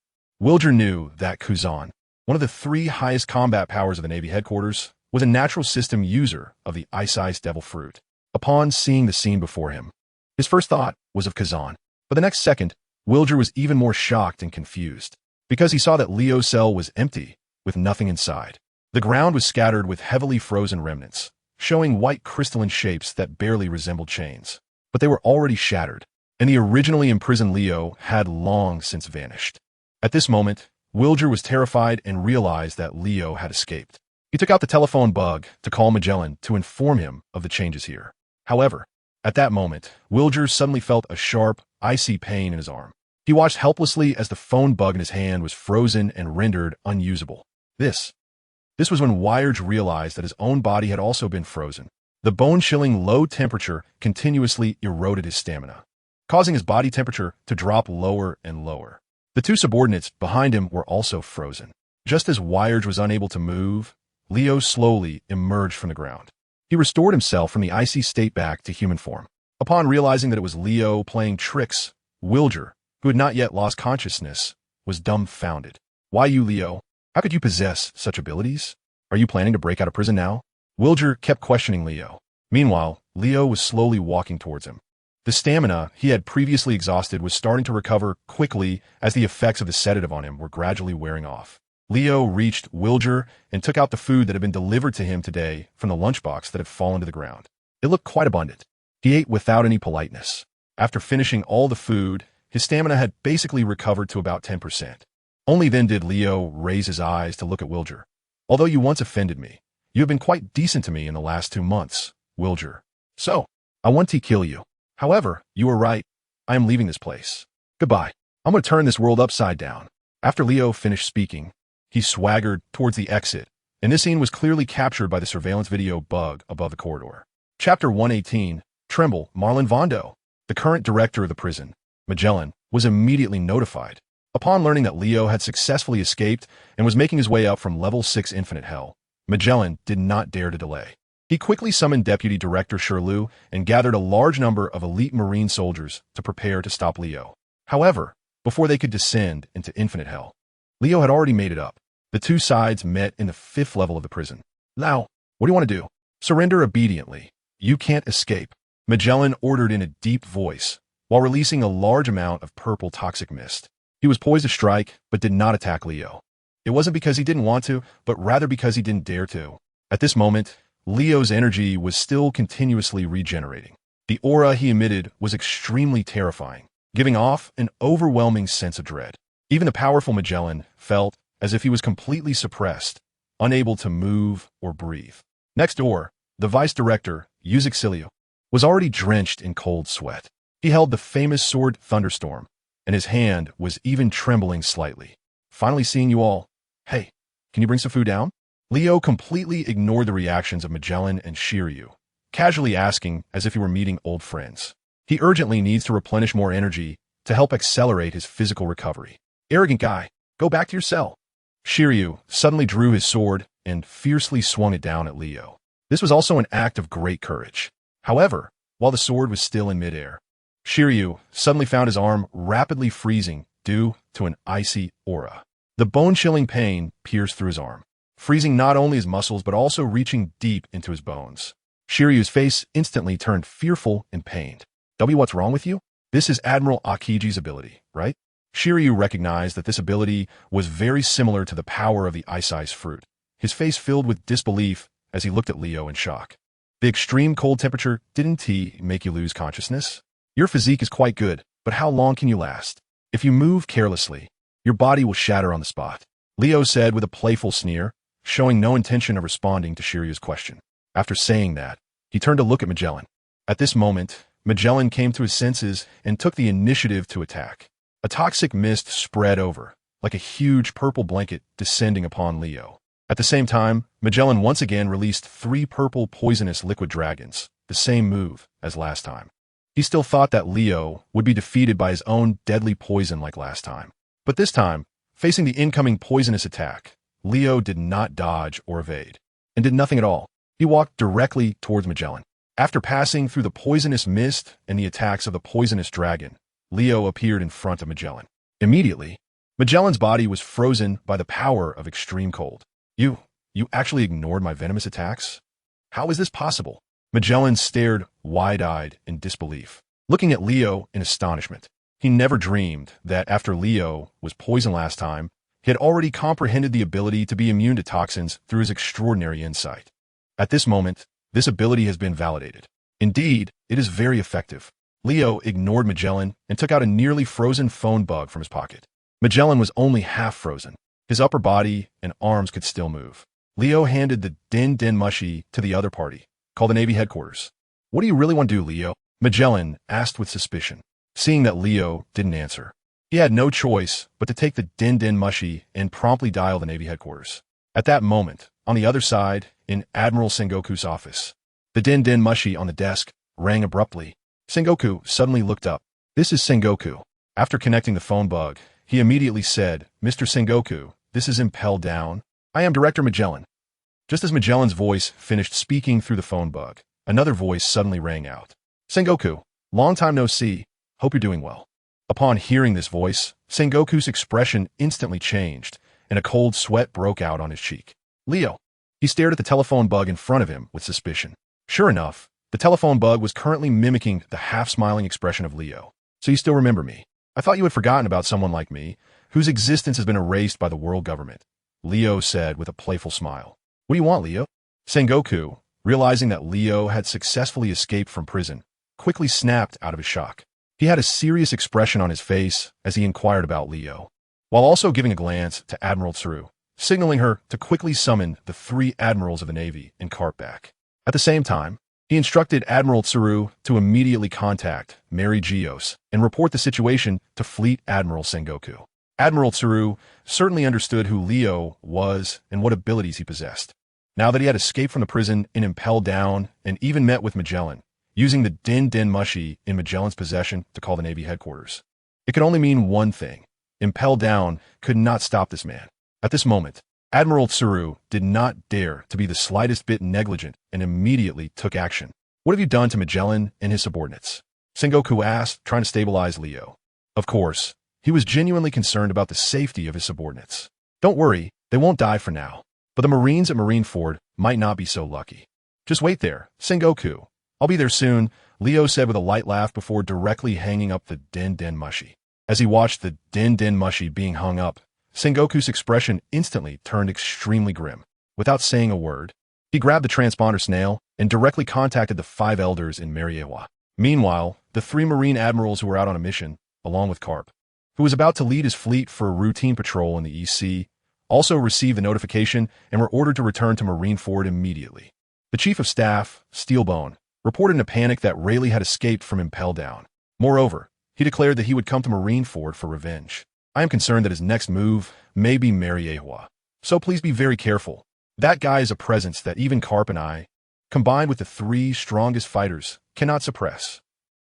Wilger knew that Kazan, one of the 3 highest combat powers of the Navy headquarters, was a natural system user of the ice devil fruit. Upon seeing the scene before him, his first thought was of Kazan. But the next second, Wilger was even more shocked and confused, because he saw that Leo's cell was empty, with nothing inside. The ground was scattered with heavily frozen remnants, showing white crystalline shapes that barely resembled chains. But they were already shattered, and the originally imprisoned Leo had long since vanished. At this moment, Wilger was terrified and realized that Leo had escaped. He took out the telephone bug to call Magellan to inform him of the changes here. However, at that moment, Wilger suddenly felt a sharp, icy pain in his arm. He watched helplessly as the phone bug in his hand was frozen and rendered unusable. This was when Wilger realized that his own body had also been frozen. The bone-chilling low temperature continuously eroded his stamina, causing his body temperature to drop lower and lower. The 2 subordinates behind him were also frozen. Just as Wilger was unable to move, Leo slowly emerged from the ground. He restored himself from the icy state back to human form. Upon realizing that it was Leo playing tricks, Wilger, who had not yet lost consciousness, was dumbfounded. Why you, Leo? How could you possess such abilities? Are you planning to break out of prison now? Wilger kept questioning Leo. Meanwhile, Leo was slowly walking towards him. The stamina he had previously exhausted was starting to recover quickly as the effects of the sedative on him were gradually wearing off. Leo reached Wilger and took out the food that had been delivered to him today from the lunchbox that had fallen to the ground. It looked quite abundant. He ate without any politeness. After finishing all the food, his stamina had basically recovered to about 10%. Only then did Leo raise his eyes to look at Wilger. Although you once offended me, you have been quite decent to me in the last 2 months, Wilger. So, I want to kill you. However, you were right. I am leaving this place. Goodbye. I'm going to turn this world upside down. After Leo finished speaking, he swaggered towards the exit, and this scene was clearly captured by the surveillance video bug above the corridor. Chapter 118, Tremble, Marlon Vondo. The current director of the prison, Magellan, was immediately notified. Upon learning that Leo had successfully escaped and was making his way up from level 6 Infinite Hell, Magellan did not dare to delay. He quickly summoned Deputy Director Shirley and gathered a large number of elite Marine soldiers to prepare to stop Leo. However, before they could descend into Infinite Hell, Leo had already made it up. The 2 sides met in the 5th level of the prison. Now, what do you want to do? Surrender obediently. You can't escape. Magellan ordered in a deep voice, while releasing a large amount of purple toxic mist. He was poised to strike, but did not attack Leo. It wasn't because he didn't want to, but rather because he didn't dare to. At this moment, Leo's energy was still continuously regenerating. The aura he emitted was extremely terrifying, giving off an overwhelming sense of dread. Even the powerful Magellan felt as if he was completely suppressed, unable to move or breathe. Next door, the vice director, Uxilio, was already drenched in cold sweat. He held the famous sword Thunderstorm, and his hand was even trembling slightly. Finally seeing you all. Hey, can you bring some food down? Leo completely ignored the reactions of Magellan and Shiryu, casually asking as if he were meeting old friends. He urgently needs to replenish more energy to help accelerate his physical recovery. Arrogant guy, go back to your cell. Shiryu suddenly drew his sword and fiercely swung it down at Leo. This was also an act of great courage. However, while the sword was still in midair, Shiryu suddenly found his arm rapidly freezing due to an icy aura. The bone-chilling pain pierced through his arm, freezing not only his muscles but also reaching deep into his bones. Shiryu's face instantly turned fearful and pained. What's wrong with you? This is Admiral Akiji's ability, right? Shiryu recognized that this ability was very similar to the power of the ice fruit. His face filled with disbelief as he looked at Leo in shock. The extreme cold temperature didn't make you lose consciousness? Your physique is quite good, but how long can you last? If you move carelessly, your body will shatter on the spot, Leo said with a playful sneer, showing no intention of responding to Shiryu's question. After saying that, he turned to look at Magellan. At this moment, Magellan came to his senses and took the initiative to attack. A toxic mist spread over, like a huge purple blanket descending upon Leo. At the same time, Magellan once again released 3 purple poisonous liquid dragons, the same move as last time. He still thought that Leo would be defeated by his own deadly poison like last time. But this time, facing the incoming poisonous attack, Leo did not dodge or evade, and did nothing at all. He walked directly towards Magellan. After passing through the poisonous mist and the attacks of the poisonous dragon, Leo appeared in front of Magellan. Immediately, Magellan's body was frozen by the power of extreme cold. You actually ignored my venomous attacks? How is this possible? Magellan stared wide-eyed in disbelief, looking at Leo in astonishment. He never dreamed that after Leo was poisoned last time, he had already comprehended the ability to be immune to toxins through his extraordinary insight. At this moment, this ability has been validated. Indeed, it is very effective. Leo ignored Magellan and took out a nearly frozen phone bug from his pocket. Magellan was only half frozen. His upper body and arms could still move. Leo handed the din mushy to the other party, called the Navy headquarters. What do you really want to do, Leo? Magellan asked with suspicion, seeing that Leo didn't answer. He had no choice but to take the din mushy and promptly dial the Navy headquarters. At that moment, on the other side, in Admiral Sengoku's office, the din mushy on the desk rang abruptly. Sengoku suddenly looked up. This is Sengoku. After connecting the phone bug, he immediately said, Mr. Sengoku, this is ImpelDown. I am Director Magellan. Just as Magellan's voice finished speaking through the phone bug, another voice suddenly rang out. Sengoku, long time no see. Hope you're doing well. Upon hearing this voice, Sengoku's expression instantly changed, and a cold sweat broke out on his cheek. Leo. He stared at the telephone bug in front of him with suspicion. Sure enough, the telephone bug was currently mimicking the half-smiling expression of Leo. So you still remember me? I thought you had forgotten about someone like me, whose existence has been erased by the world government, Leo said with a playful smile. What do you want, Leo? Sengoku, realizing that Leo had successfully escaped from prison, quickly snapped out of his shock. He had a serious expression on his face as he inquired about Leo, while also giving a glance to Admiral Tsuru, signaling her to quickly summon the 3 admirals of the Navy and cart back. At the same time, he instructed Admiral Tsuru to immediately contact Mary Gios and report the situation to Fleet Admiral Sengoku. Admiral Tsuru certainly understood who Leo was and what abilities he possessed. Now that he had escaped from the prison in ImpelDown and even met with Magellan, using the din mushy in Magellan's possession to call the Navy headquarters. It could only mean one thing. ImpelDown could not stop this man. At this moment, Admiral Tsuru did not dare to be the slightest bit negligent and immediately took action. What have you done to Magellan and his subordinates? Sengoku asked, trying to stabilize Leo. Of course, he was genuinely concerned about the safety of his subordinates. Don't worry, they won't die for now. But the Marines at Marineford might not be so lucky. Just wait there, Sengoku. I'll be there soon, Leo said with a light laugh before directly hanging up the din mushy. As he watched the din mushy being hung up, Sengoku's expression instantly turned extremely grim. Without saying a word, he grabbed the transponder snail and directly contacted the 5 elders in Mariewa. Meanwhile, the 3 Marine admirals who were out on a mission, along with Carp, who was about to lead his fleet for a routine patrol in the East Sea, also received the notification and were ordered to return to Marineford immediately. The Chief of Staff, Steelbone, reported in a panic that Rayleigh had escaped from ImpelDown. Moreover, he declared that he would come to Marineford for revenge. I am concerned that his next move may be Mariewa. So please be very careful. That guy is a presence that even Carp and I, combined with the 3 strongest fighters, cannot suppress.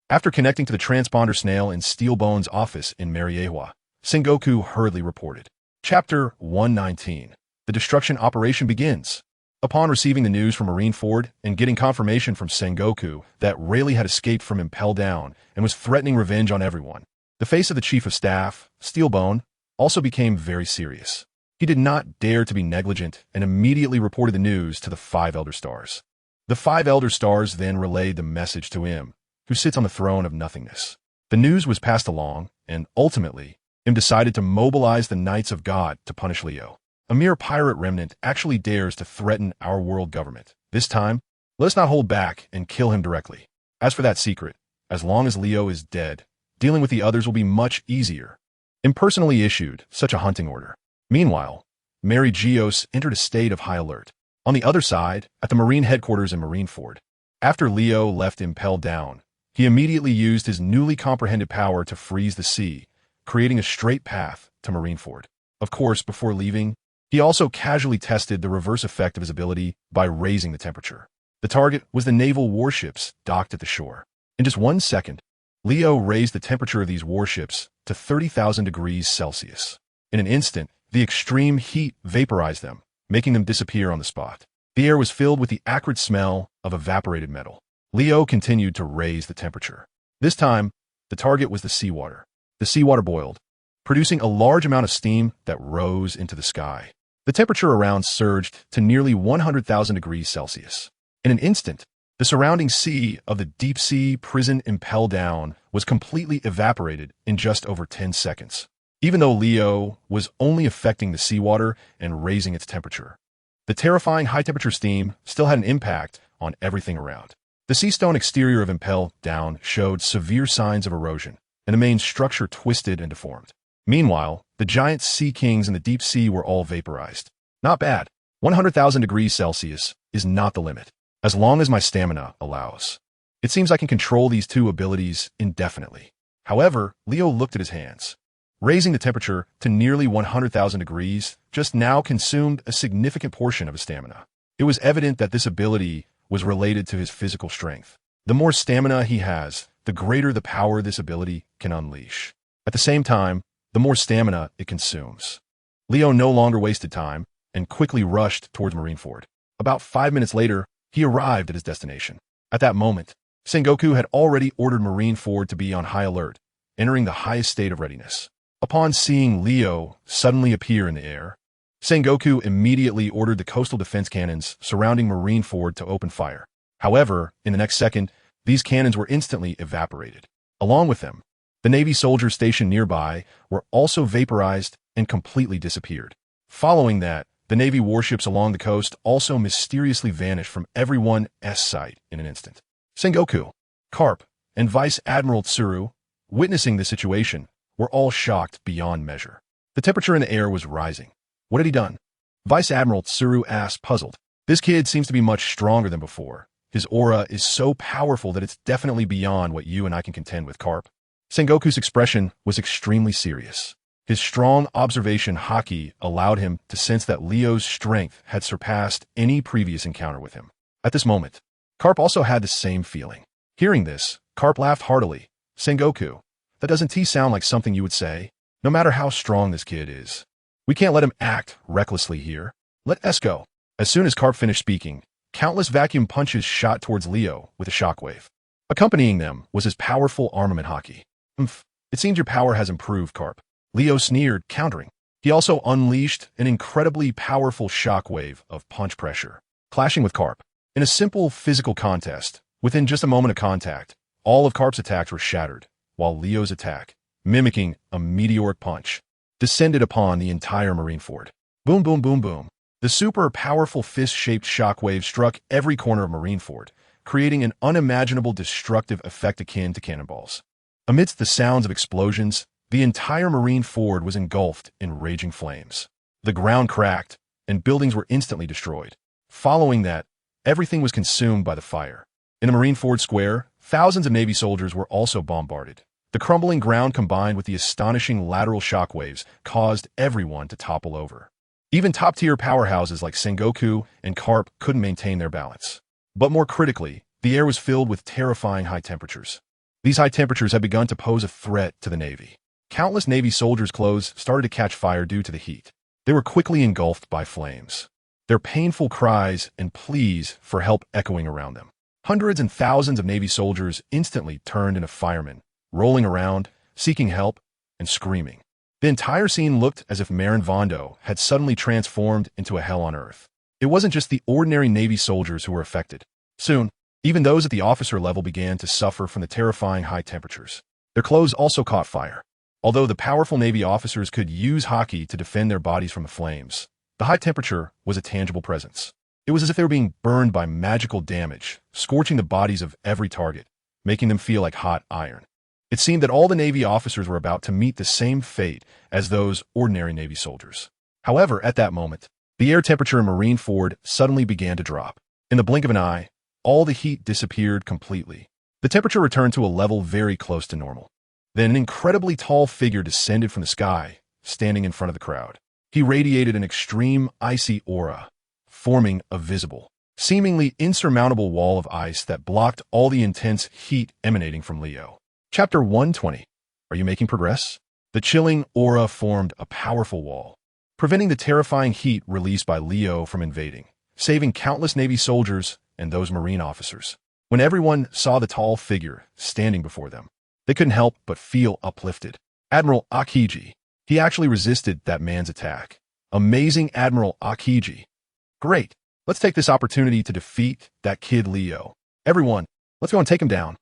After connecting to the transponder snail in Steelbone's office in Mariewa, Sengoku hurriedly reported. Chapter 119. The destruction operation begins. Upon receiving the news from Marineford and getting confirmation from Sengoku that Rayleigh had escaped from ImpelDown and was threatening revenge on everyone, the face of the Chief of Staff, Steelbone, also became very serious. He did not dare to be negligent and immediately reported the news to the 5 Elder Stars. The 5 Elder Stars then relayed the message to Im, who sits on the throne of nothingness. The news was passed along, and ultimately, Im decided to mobilize the Knights of God to punish Leo. A mere pirate remnant actually dares to threaten our world government. This time, let us not hold back and kill him directly. As for that secret, as long as Leo is dead, dealing with the others will be much easier. Im personally issued such a hunting order. Meanwhile, Mary Geos entered a state of high alert. On the other side, at the Marine headquarters in Marineford, after Leo left ImpelDown, he immediately used his newly comprehended power to freeze the sea, creating a straight path to Marineford. Of course, before leaving, he also casually tested the reverse effect of his ability by raising the temperature. The target was the naval warships docked at the shore. In just 1 second, Leo raised the temperature of these warships to 30,000 degrees Celsius. In an instant, the extreme heat vaporized them, making them disappear on the spot. The air was filled with the acrid smell of evaporated metal. Leo continued to raise the temperature. This time, the target was the seawater. The seawater boiled, producing a large amount of steam that rose into the sky. The temperature around surged to nearly 100,000 degrees Celsius. In an instant, the surrounding sea of the deep-sea prison ImpelDown was completely evaporated in just over 10 seconds. Even though Leo was only affecting the seawater and raising its temperature, the terrifying high-temperature steam still had an impact on everything around. The seastone exterior of ImpelDown showed severe signs of erosion, and the main structure twisted and deformed. Meanwhile, the giant sea kings in the deep sea were all vaporized. Not bad. 100,000 degrees Celsius is not the limit, as long as my stamina allows. It seems I can control these 2 abilities indefinitely. However, Leo looked at his hands. Raising the temperature to nearly 100,000 degrees just now consumed a significant portion of his stamina. It was evident that this ability was related to his physical strength. The more stamina he has, the greater the power this ability can unleash. At the same time, the more stamina it consumes. Leo no longer wasted time and quickly rushed towards Marineford. About 5 minutes later, he arrived at his destination. At that moment, Sengoku had already ordered Marineford to be on high alert, entering the highest state of readiness. Upon seeing Leo suddenly appear in the air, Sengoku immediately ordered the coastal defense cannons surrounding Marineford to open fire. However, in the next second, these cannons were instantly evaporated. Along with them, the Navy soldiers stationed nearby were also vaporized and completely disappeared. Following that, the Navy warships along the coast also mysteriously vanished from everyone's sight in an instant. Sengoku, Carp, and Vice Admiral Tsuru, witnessing the situation, were all shocked beyond measure. The temperature in the air was rising. What had he done? Vice Admiral Tsuru asked, puzzled. This kid seems to be much stronger than before. His aura is so powerful that it's definitely beyond what you and I can contend with, Carp. Sengoku's expression was extremely serious. His strong observation Haki allowed him to sense that Leo's strength had surpassed any previous encounter with him. At this moment, Carp also had the same feeling. Hearing this, Carp laughed heartily. Sengoku, that doesn't sound like something you would say? No matter how strong this kid is, we can't let him act recklessly here. Let us go. As soon as Carp finished speaking, countless vacuum punches shot towards Leo with a shockwave. Accompanying them was his powerful armament Haki. It seems your power has improved, Carp. Leo sneered, countering. He also unleashed an incredibly powerful shockwave of punch pressure, clashing with Carp. In a simple physical contest, within just a moment of contact, all of Carp's attacks were shattered, while Leo's attack, mimicking a meteoric punch, descended upon the entire Marineford. Boom, boom, boom, boom. The super powerful fist-shaped shockwave struck every corner of Marineford, creating an unimaginable destructive effect akin to cannonballs. Amidst the sounds of explosions, The entire marine fort was engulfed in raging flames. The ground cracked, and buildings were instantly destroyed. Following that, everything was consumed by the fire. In the marine fort square, thousands of Navy soldiers were also bombarded. The crumbling ground combined with the astonishing lateral shockwaves caused everyone to topple over. Even top-tier powerhouses like Sengoku and Carp couldn't maintain their balance. But more critically, the air was filled with terrifying high temperatures. These high temperatures had begun to pose a threat to the Navy. Countless Navy soldiers' clothes started to catch fire due to the heat. They were quickly engulfed by flames, their painful cries and pleas for help echoing around them. Hundreds and thousands of Navy soldiers instantly turned into firemen, rolling around, seeking help, and screaming. The entire scene looked as if Marin Vondo had suddenly transformed into a hell on earth. It wasn't just the ordinary Navy soldiers who were affected. Soon, even those at the officer level began to suffer from the terrifying high temperatures. Their clothes also caught fire. Although the powerful Navy officers could use Haki to defend their bodies from the flames, the high temperature was a tangible presence. It was as if they were being burned by magical damage, scorching the bodies of every target, making them feel like hot iron. It seemed that all the Navy officers were about to meet the same fate as those ordinary Navy soldiers. However, at that moment, the air temperature in Marine Ford suddenly began to drop. In the blink of an eye, all the heat disappeared completely. The temperature returned to a level very close to normal. Then an incredibly tall figure descended from the sky, standing in front of the crowd. He radiated an extreme icy aura, forming a visible, seemingly insurmountable wall of ice that blocked all the intense heat emanating from Leo. Chapter 120. Are you making progress? The chilling aura formed a powerful wall, preventing the terrifying heat released by Leo from invading, saving countless Navy soldiers and those Marine officers. When everyone saw the tall figure standing before them, they couldn't help but feel uplifted. Admiral Akiji. He actually resisted that man's attack. Amazing Admiral Akiji. Great. Let's take this opportunity to defeat that kid Leo. Everyone, let's go and take him down.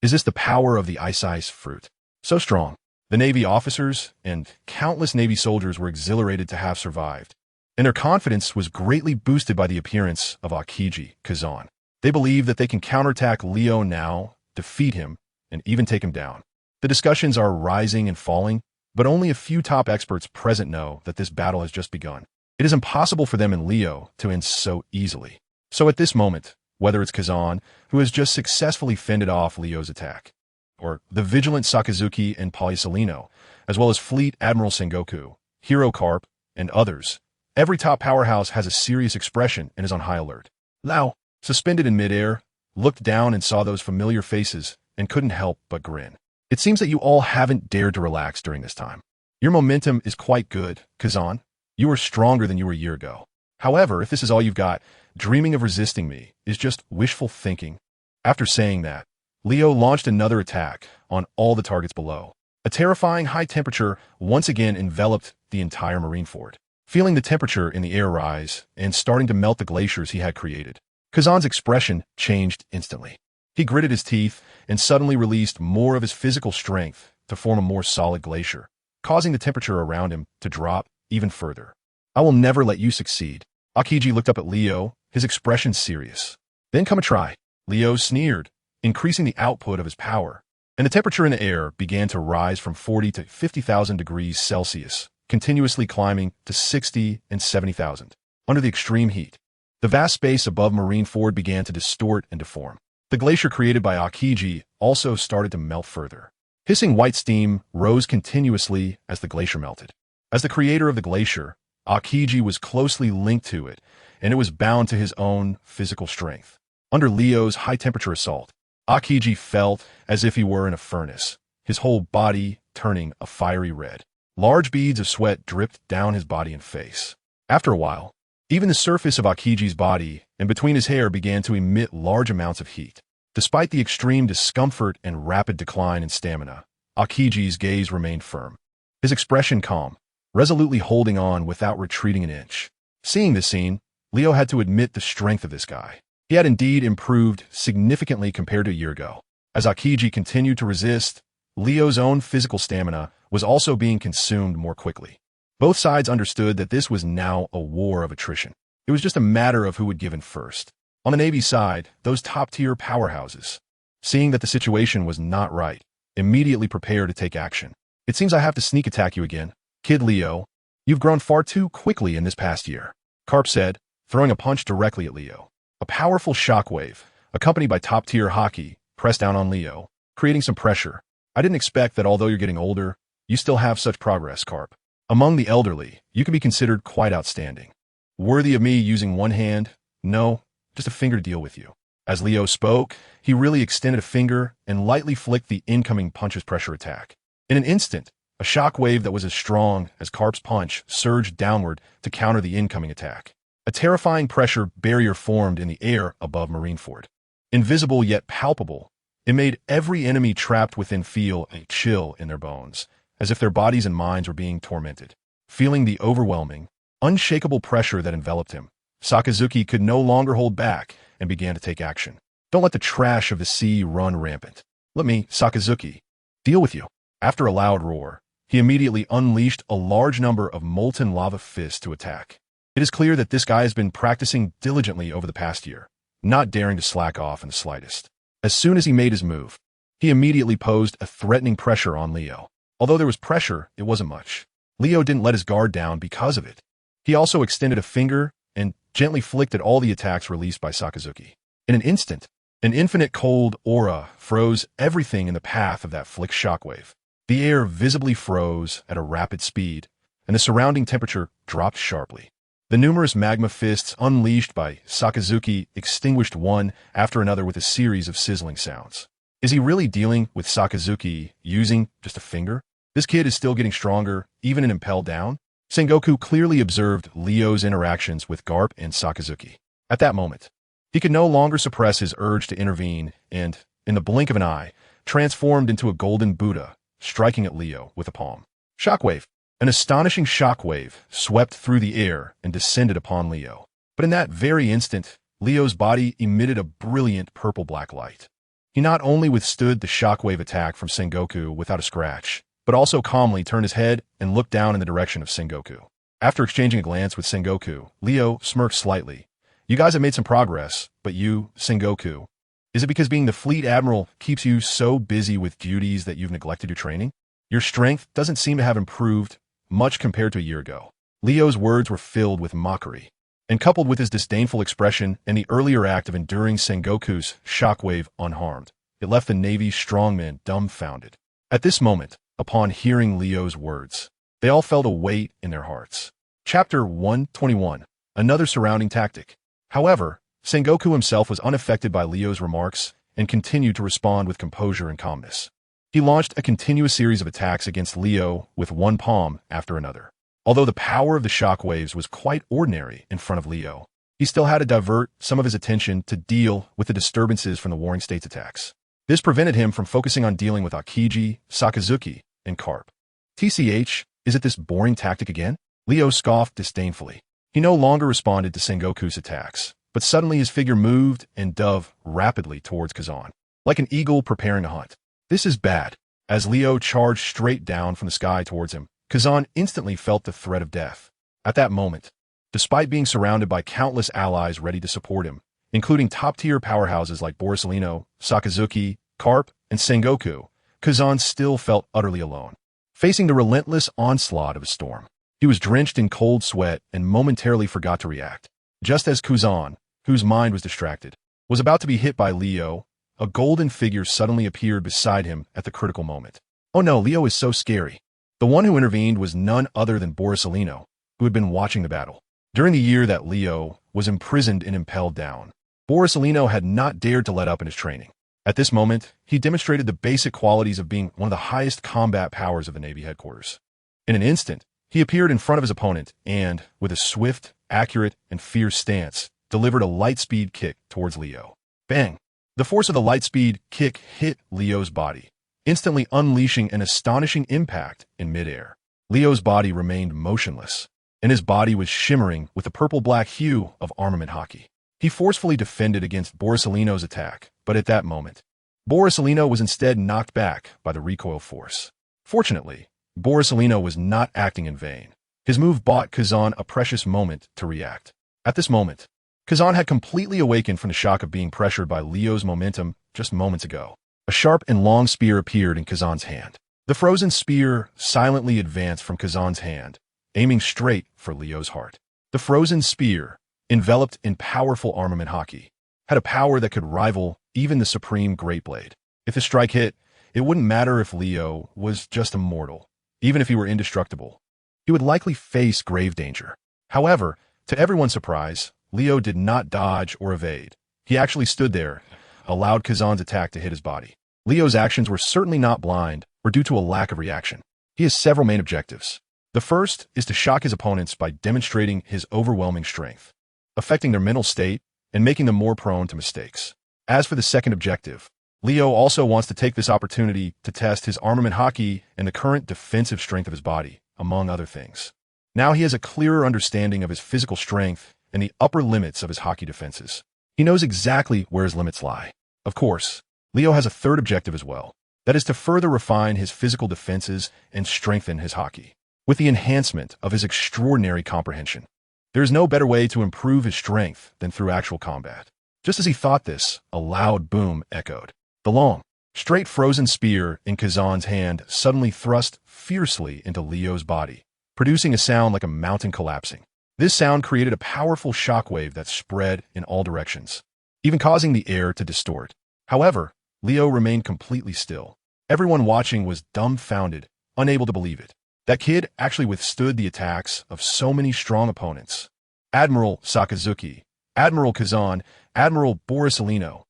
Is this the power of the ice fruit? So strong. The Navy officers and countless Navy soldiers were exhilarated to have survived, and their confidence was greatly boosted by the appearance of Akiji Kazan. They believe that they can counterattack Leo now, defeat him, and even take him down. The discussions are rising and falling, but only a few top experts present know that this battle has just begun. It is impossible for them and Leo to end so easily. So at this moment, whether it's Kazan, who has just successfully fended off Leo's attack, or the vigilant Sakazuki and Polysolino, as well as Fleet Admiral Sengoku, Hero Carp, and others, every top powerhouse has a serious expression and is on high alert. Lao, suspended in midair, looked down and saw those familiar faces and couldn't help but grin. It seems that you all haven't dared to relax during this time. Your momentum is quite good, Kazan. You are stronger than you were a year ago. However, if this is all you've got, dreaming of resisting me is just wishful thinking. After saying that, Leo launched another attack on all the targets below. A terrifying high temperature once again enveloped the entire marine fort. Feeling the temperature in the air rise and starting to melt the glaciers he had created, Kazan's expression changed instantly. He gritted his teeth and suddenly released more of his physical strength to form a more solid glacier, causing the temperature around him to drop even further. I will never let you succeed. Akiji looked up at Leo, his expression serious. Then come a try. Leo sneered, increasing the output of his power, and the temperature in the air began to rise from 40 to 50,000 degrees Celsius, continuously climbing to 60 and 70,000. Under the extreme heat, the vast space above Marine Ford began to distort and deform. The glacier created by Akiji also started to melt further. Hissing white steam rose continuously as the glacier melted. As the creator of the glacier, Akiji was closely linked to it, and it was bound to his own physical strength. Under Leo's high-temperature assault, Akiji felt as if he were in a furnace, his whole body turning a fiery red. Large beads of sweat dripped down his body and face. After a while, even the surface of Akiji's body and between his hair began to emit large amounts of heat. Despite the extreme discomfort and rapid decline in stamina, Akiji's gaze remained firm, his expression calm, resolutely holding on without retreating an inch. Seeing this scene, Leo had to admit the strength of this guy. He had indeed improved significantly compared to a year ago. As Akiji continued to resist, Leo's own physical stamina was also being consumed more quickly. Both sides understood that this was now a war of attrition. It was just a matter of who would give in first. On the Navy side, those top-tier powerhouses, seeing that the situation was not right, immediately prepared to take action. It seems I have to sneak attack you again. Kid Leo, you've grown far too quickly in this past year, Carp said, throwing a punch directly at Leo. A powerful shockwave, accompanied by top-tier Haki, pressed down on Leo, creating some pressure. I didn't expect that although you're getting older, you still have such progress, Carp. Among the elderly, you can be considered quite outstanding. Worthy of me using one hand? No, just a finger to deal with you. As Leo spoke, he really extended a finger and lightly flicked the incoming punch's pressure attack. In an instant, a shockwave that was as strong as Carp's punch surged downward to counter the incoming attack. A terrifying pressure barrier formed in the air above Marineford. Invisible yet palpable, it made every enemy trapped within feel a chill in their bones, as if their bodies and minds were being tormented. Feeling the overwhelming, unshakable pressure that enveloped him, Sakazuki could no longer hold back and began to take action. Don't let the trash of the sea run rampant. Let me, Sakazuki, deal with you. After a loud roar, he immediately unleashed a large number of molten lava fists to attack. It is clear that this guy has been practicing diligently over the past year, not daring to slack off in the slightest. As soon as he made his move, he immediately posed a threatening pressure on Leo. Although there was pressure, it wasn't much. Leo didn't let his guard down because of it. He also extended a finger and gently flicked at all the attacks released by Sakazuki. In an instant, an infinite cold aura froze everything in the path of that flick shockwave. The air visibly froze at a rapid speed, and the surrounding temperature dropped sharply. The numerous magma fists unleashed by Sakazuki extinguished one after another with a series of sizzling sounds. Is he really dealing with Sakazuki using just a finger? This kid is still getting stronger, even in ImpelDown. Sengoku clearly observed Leo's interactions with Garp and Sakazuki. At that moment, he could no longer suppress his urge to intervene and, in the blink of an eye, transformed into a golden Buddha, striking at Leo with a palm. Shockwave. An astonishing shockwave swept through the air and descended upon Leo. But in that very instant, Leo's body emitted a brilliant purple-black light. He not only withstood the shockwave attack from Sengoku without a scratch, but also calmly turned his head and looked down in the direction of Sengoku. After exchanging a glance with Sengoku, Leo smirked slightly. You guys have made some progress, but you, Sengoku, is it because being the fleet admiral keeps you so busy with duties that you've neglected your training? Your strength doesn't seem to have improved much compared to a year ago. Leo's words were filled with mockery, and coupled with his disdainful expression and the earlier act of enduring Sengoku's shockwave unharmed, it left the Navy's strongmen dumbfounded. At this moment, upon hearing Leo's words, they all felt a weight in their hearts. Chapter 121. Another surrounding tactic. However, Sengoku himself was unaffected by Leo's remarks and continued to respond with composure and calmness. He launched a continuous series of attacks against Leo with one palm after another. Although the power of the shockwaves was quite ordinary in front of Leo, he still had to divert some of his attention to deal with the disturbances from the Warring States attacks. This prevented him from focusing on dealing with Akiji, Sakazuki, and Carp. TCH, is it this boring tactic again? Leo scoffed disdainfully. He no longer responded to Sengoku's attacks, but suddenly his figure moved and dove rapidly towards Kazan, like an eagle preparing to hunt. This is bad. As Leo charged straight down from the sky towards him, Kazan instantly felt the threat of death. At that moment, despite being surrounded by countless allies ready to support him, including top-tier powerhouses like Borsalino, Sakazuki, Carp, and Sengoku, Kazan still felt utterly alone. Facing the relentless onslaught of a storm, he was drenched in cold sweat and momentarily forgot to react. Just as Kazan, whose mind was distracted, was about to be hit by Leo, a golden figure suddenly appeared beside him at the critical moment. Oh no, Leo is so scary. The one who intervened was none other than Borsalino, who had been watching the battle. During the year that Leo was imprisoned in ImpelDown, Borsalino had not dared to let up in his training. At this moment, he demonstrated the basic qualities of being one of the highest combat powers of the Navy headquarters. In an instant, he appeared in front of his opponent and, with a swift, accurate, and fierce stance, delivered a light-speed kick towards Leo. Bang! The force of the light-speed kick hit Leo's body, instantly unleashing an astonishing impact in midair. Leo's body remained motionless, and his body was shimmering with the purple-black hue of armament Haki. He forcefully defended against Borsalino's attack, but at that moment, Borsalino was instead knocked back by the recoil force. Fortunately, Borsalino was not acting in vain. His move bought Kazan a precious moment to react. At this moment, Kazan had completely awakened from the shock of being pressured by Leo's momentum just moments ago. A sharp and long spear appeared in Kazan's hand. The frozen spear silently advanced from Kazan's hand, aiming straight for Leo's heart. The frozen spear, enveloped in powerful armament Haki, had a power that could rival even the supreme Great Blade. If the strike hit, it wouldn't matter if Leo was just a mortal. Even if he were indestructible, he would likely face grave danger. However, to everyone's surprise, Leo did not dodge or evade. He actually stood there, allowed Kazan's attack to hit his body. Leo's actions were certainly not blind or due to a lack of reaction. He has several main objectives. The first is to shock his opponents by demonstrating his overwhelming strength, affecting their mental state and making them more prone to mistakes. As for the second objective, Leo also wants to take this opportunity to test his armament Haki and the current defensive strength of his body, among other things. Now he has a clearer understanding of his physical strength and the upper limits of his Haki defenses. He knows exactly where his limits lie. Of course, Leo has a third objective as well. That is to further refine his physical defenses and strengthen his Haki, with the enhancement of his extraordinary comprehension. There is no better way to improve his strength than through actual combat. Just as he thought this, a loud boom echoed. The long, straight frozen spear in Kazan's hand suddenly thrust fiercely into Leo's body, producing a sound like a mountain collapsing. This sound created a powerful shockwave that spread in all directions, even causing the air to distort. However, Leo remained completely still. Everyone watching was dumbfounded, unable to believe it. That kid actually withstood the attacks of so many strong opponents. Admiral Sakazuki, Admiral Kazan, Admiral Borisolino.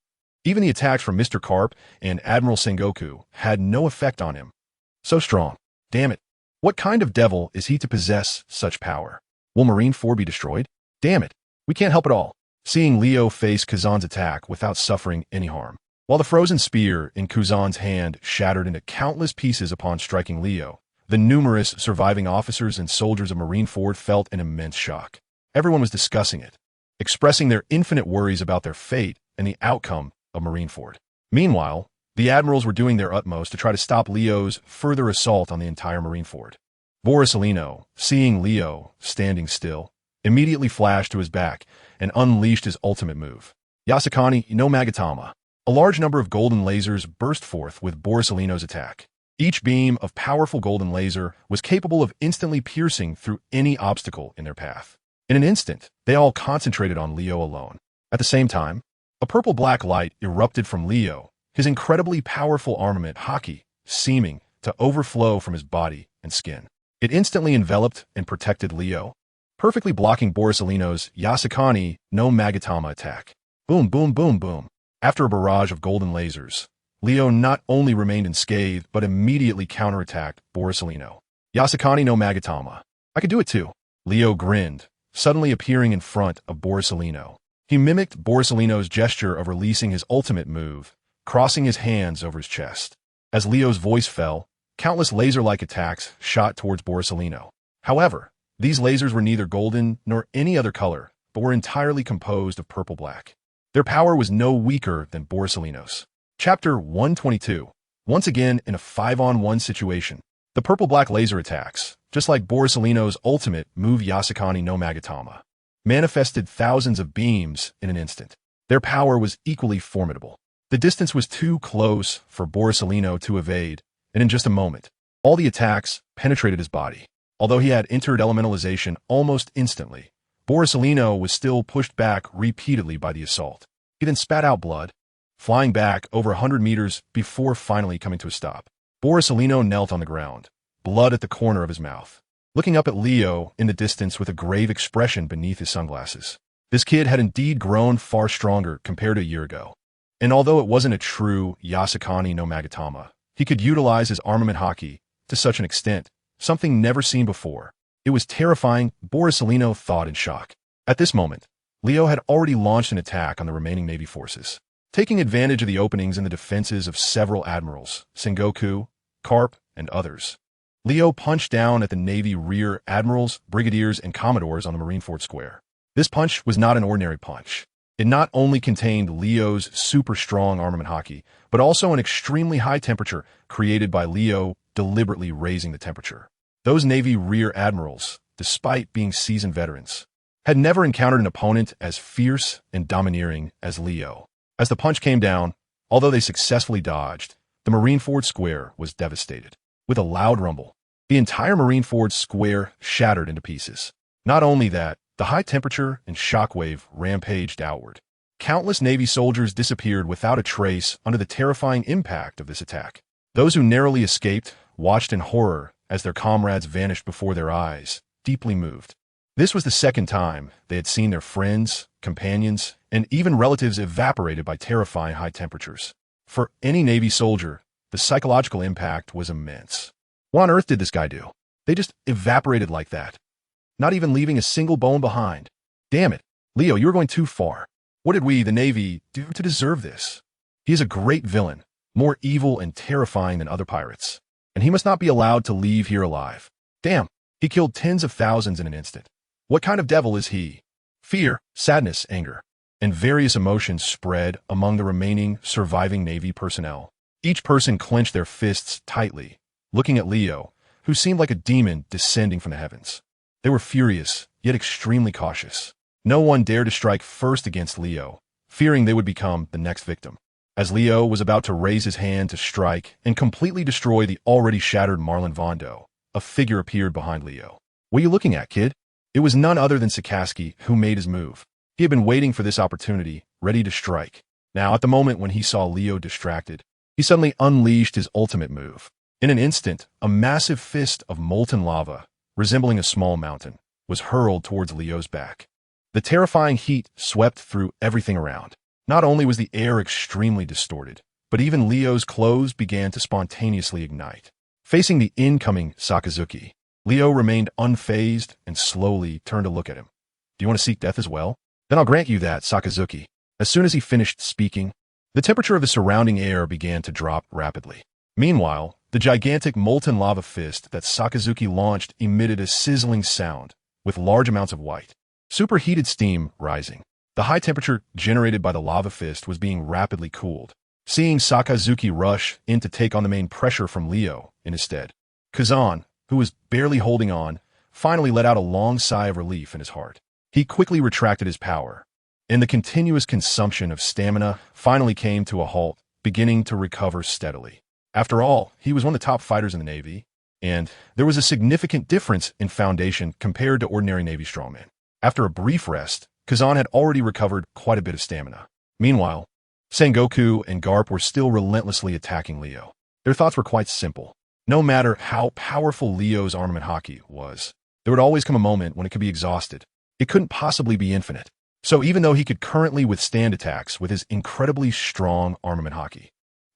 Even the attacks from Mr. Carp and Admiral Sengoku had no effect on him. So strong. Damn it. What kind of devil is he to possess such power? Will Marineford be destroyed? Damn it. We can't help it all. Seeing Leo face Kazan's attack without suffering any harm. While the frozen spear in Kazan's hand shattered into countless pieces upon striking Leo, the numerous surviving officers and soldiers of Marineford felt an immense shock. Everyone was discussing it, expressing their infinite worries about their fate and the outcome of Marineford. Meanwhile, the admirals were doing their utmost to try to stop Leo's further assault on the entire Marineford. Borisolino, seeing Leo standing still, immediately flashed to his back and unleashed his ultimate move, Yasukani no Magatama. A large number of golden lasers burst forth with Borisolino's attack. Each beam of powerful golden laser was capable of instantly piercing through any obstacle in their path. In an instant, they all concentrated on Leo alone. At the same time, a purple-black light erupted from Leo, his incredibly powerful armament Haki seeming to overflow from his body and skin. It instantly enveloped and protected Leo, perfectly blocking Borisolino's Yasukani no Magatama attack. Boom, boom, boom, boom. After a barrage of golden lasers, Leo not only remained unscathed, but immediately counterattacked Borisolino. Yasukani no Magatama. I could do it too. Leo grinned, suddenly appearing in front of Borisolino. He mimicked Borisolino's gesture of releasing his ultimate move, crossing his hands over his chest. As Leo's voice fell, countless laser-like attacks shot towards Borisolino. However, these lasers were neither golden nor any other color, but were entirely composed of purple-black. Their power was no weaker than Borisolino's. Chapter 122. Once again in a 5-on-1 situation, the purple-black laser attacks, just like Borisolino's ultimate move Yasukani no Magatama, manifested thousands of beams in an instant. Their power was equally formidable. The distance was too close for Borisolino to evade, and in just a moment, all the attacks penetrated his body. Although he had entered elementalization almost instantly, Borisolino was still pushed back repeatedly by the assault. He then spat out blood, flying back over 100 meters before finally coming to a stop. Borisolino knelt on the ground, blood at the corner of his mouth, looking up at Leo in the distance with a grave expression beneath his sunglasses. This kid had indeed grown far stronger compared to a year ago. And although it wasn't a true Yasukani no Magatama, he could utilize his armament Haki to such an extent, something never seen before. It was terrifying. Borisolino thought in shock. At this moment, Leo had already launched an attack on the remaining Navy forces. Taking advantage of the openings in the defenses of several admirals, Sengoku, Carp, and others, Leo punched down at the Navy rear admirals, brigadiers, and commodores on the Marineford Square. This punch was not an ordinary punch. It not only contained Leo's super strong armament Haki, but also an extremely high temperature created by Leo deliberately raising the temperature. Those Navy rear admirals, despite being seasoned veterans, had never encountered an opponent as fierce and domineering as Leo. As the punch came down, although they successfully dodged, the Marineford Square was devastated. With a loud rumble, the entire Marineford square shattered into pieces. Not only that, the high temperature and shockwave rampaged outward. Countless Navy soldiers disappeared without a trace under the terrifying impact of this attack. Those who narrowly escaped watched in horror as their comrades vanished before their eyes, deeply moved. This was the second time they had seen their friends, companions, and even relatives evaporated by terrifying high temperatures. For any Navy soldier, the psychological impact was immense. What on earth did this guy do? They just evaporated like that, not even leaving a single bone behind. Damn it, Leo, you were going too far. What did we, the Navy, do to deserve this? He is a great villain, more evil and terrifying than other pirates, and he must not be allowed to leave here alive. Damn, he killed tens of thousands in an instant. What kind of devil is he? Fear, sadness, anger, and various emotions spread among the remaining surviving Navy personnel. Each person clenched their fists tightly, looking at Leo, who seemed like a demon descending from the heavens. They were furious, yet extremely cautious. No one dared to strike first against Leo, fearing they would become the next victim. As Leo was about to raise his hand to strike and completely destroy the already shattered Marlon Vondo, a figure appeared behind Leo. What are you looking at, kid? It was none other than Sakaski who made his move. He had been waiting for this opportunity, ready to strike. Now, at the moment when he saw Leo distracted, he suddenly unleashed his ultimate move. In an instant, a massive fist of molten lava, resembling a small mountain, was hurled towards Leo's back. The terrifying heat swept through everything around. Not only was the air extremely distorted, but even Leo's clothes began to spontaneously ignite. Facing the incoming Sakazuki, Leo remained unfazed and slowly turned to look at him. Do you want to seek death as well? Then I'll grant you that, Sakazuki. As soon as he finished speaking, the temperature of the surrounding air began to drop rapidly. Meanwhile, the gigantic molten lava fist that Sakazuki launched emitted a sizzling sound, with large amounts of white, superheated steam rising. The high temperature generated by the lava fist was being rapidly cooled. Seeing Sakazuki rush in to take on the main pressure from Leo in his stead, Kazan, who was barely holding on, finally let out a long sigh of relief in his heart. He quickly retracted his power, and the continuous consumption of stamina finally came to a halt, beginning to recover steadily. After all, he was one of the top fighters in the Navy, and there was a significant difference in foundation compared to ordinary Navy strongmen. After a brief rest, Kazan had already recovered quite a bit of stamina. Meanwhile, Sengoku and Garp were still relentlessly attacking Leo. Their thoughts were quite simple. No matter how powerful Leo's armament Haki was, there would always come a moment when it could be exhausted. It couldn't possibly be infinite. So even though he could currently withstand attacks with his incredibly strong armament Haki,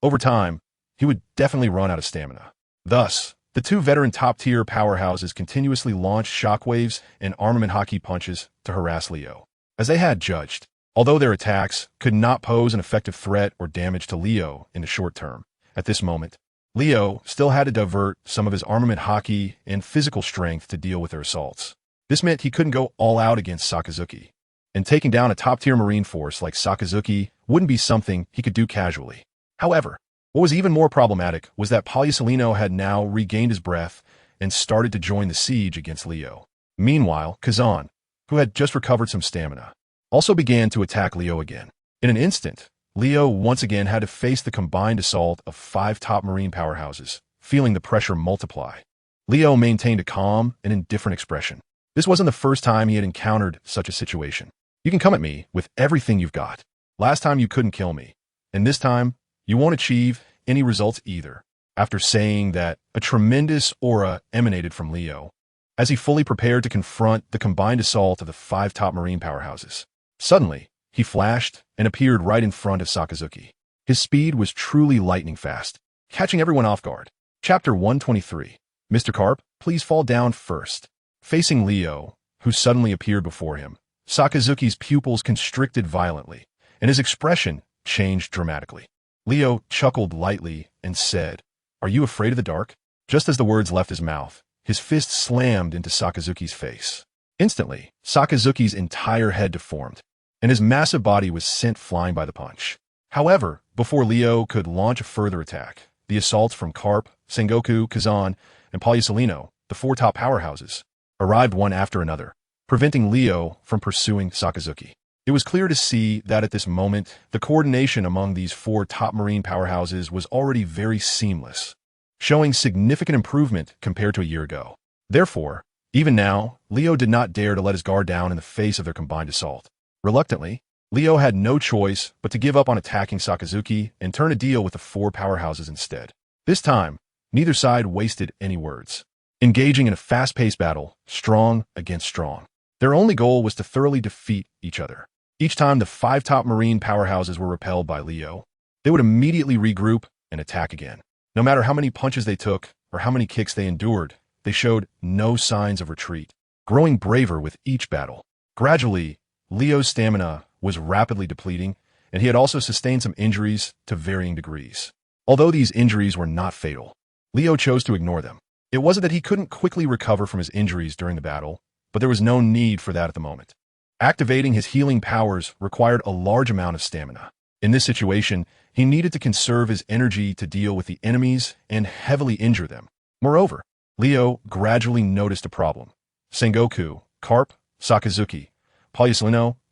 over time, he would definitely run out of stamina. Thus, the two veteran top-tier powerhouses continuously launched shockwaves and armament Haki punches to harass Leo. As they had judged, although their attacks could not pose an effective threat or damage to Leo in the short term, at this moment, Leo still had to divert some of his armament Haki and physical strength to deal with their assaults. This meant he couldn't go all out against Sakazuki, and taking down a top-tier marine force like Sakazuki wouldn't be something he could do casually. However, what was even more problematic was that Poliusolino had now regained his breath and started to join the siege against Leo. Meanwhile, Kazan, who had just recovered some stamina, also began to attack Leo again. In an instant, Leo once again had to face the combined assault of 5 top marine powerhouses, feeling the pressure multiply. Leo maintained a calm and indifferent expression. This wasn't the first time he had encountered such a situation. You can come at me with everything you've got. Last time you couldn't kill me, and this time you won't achieve any results either. After saying that, a tremendous aura emanated from Leo, as he fully prepared to confront the combined assault of the 5 top marine powerhouses. Suddenly, he flashed and appeared right in front of Sakazuki. His speed was truly lightning fast, catching everyone off guard. Chapter 123. Mr. Carp, please fall down first. Facing Leo, who suddenly appeared before him, Sakazuki's pupils constricted violently, and his expression changed dramatically. Leo chuckled lightly and said, "Are you afraid of the dark?" Just as the words left his mouth, his fist slammed into Sakazuki's face. Instantly, Sakazuki's entire head deformed, and his massive body was sent flying by the punch. However, before Leo could launch a further attack, the assaults from Carp, Sengoku, Kazan, and Poliusolino, the 4 top powerhouses, arrived one after another, preventing Leo from pursuing Sakazuki. It was clear to see that at this moment, the coordination among these 4 top marine powerhouses was already very seamless. showing significant improvement compared to a year ago. Therefore, even now, Leo did not dare to let his guard down in the face of their combined assault. Reluctantly, Leo had no choice but to give up on attacking Sakazuki and turn a deal with the four powerhouses instead. This time, neither side wasted any words, engaging in a fast-paced battle, strong against strong. Their only goal was to thoroughly defeat each other. Each time the five top marine powerhouses were repelled by Leo, they would immediately regroup and attack again. No matter how many punches they took or how many kicks they endured, they showed no signs of retreat, growing braver with each battle. Gradually, Leo's stamina was rapidly depleting, and he had also sustained some injuries to varying degrees. Although these injuries were not fatal, Leo chose to ignore them. It wasn't that he couldn't quickly recover from his injuries during the battle, but there was no need for that at the moment. Activating his healing powers required a large amount of stamina. In this situation, he needed to conserve his energy to deal with the enemies and heavily injure them. Moreover, Leo gradually noticed a problem. Sengoku, Carp, Sakazuki, Paulus,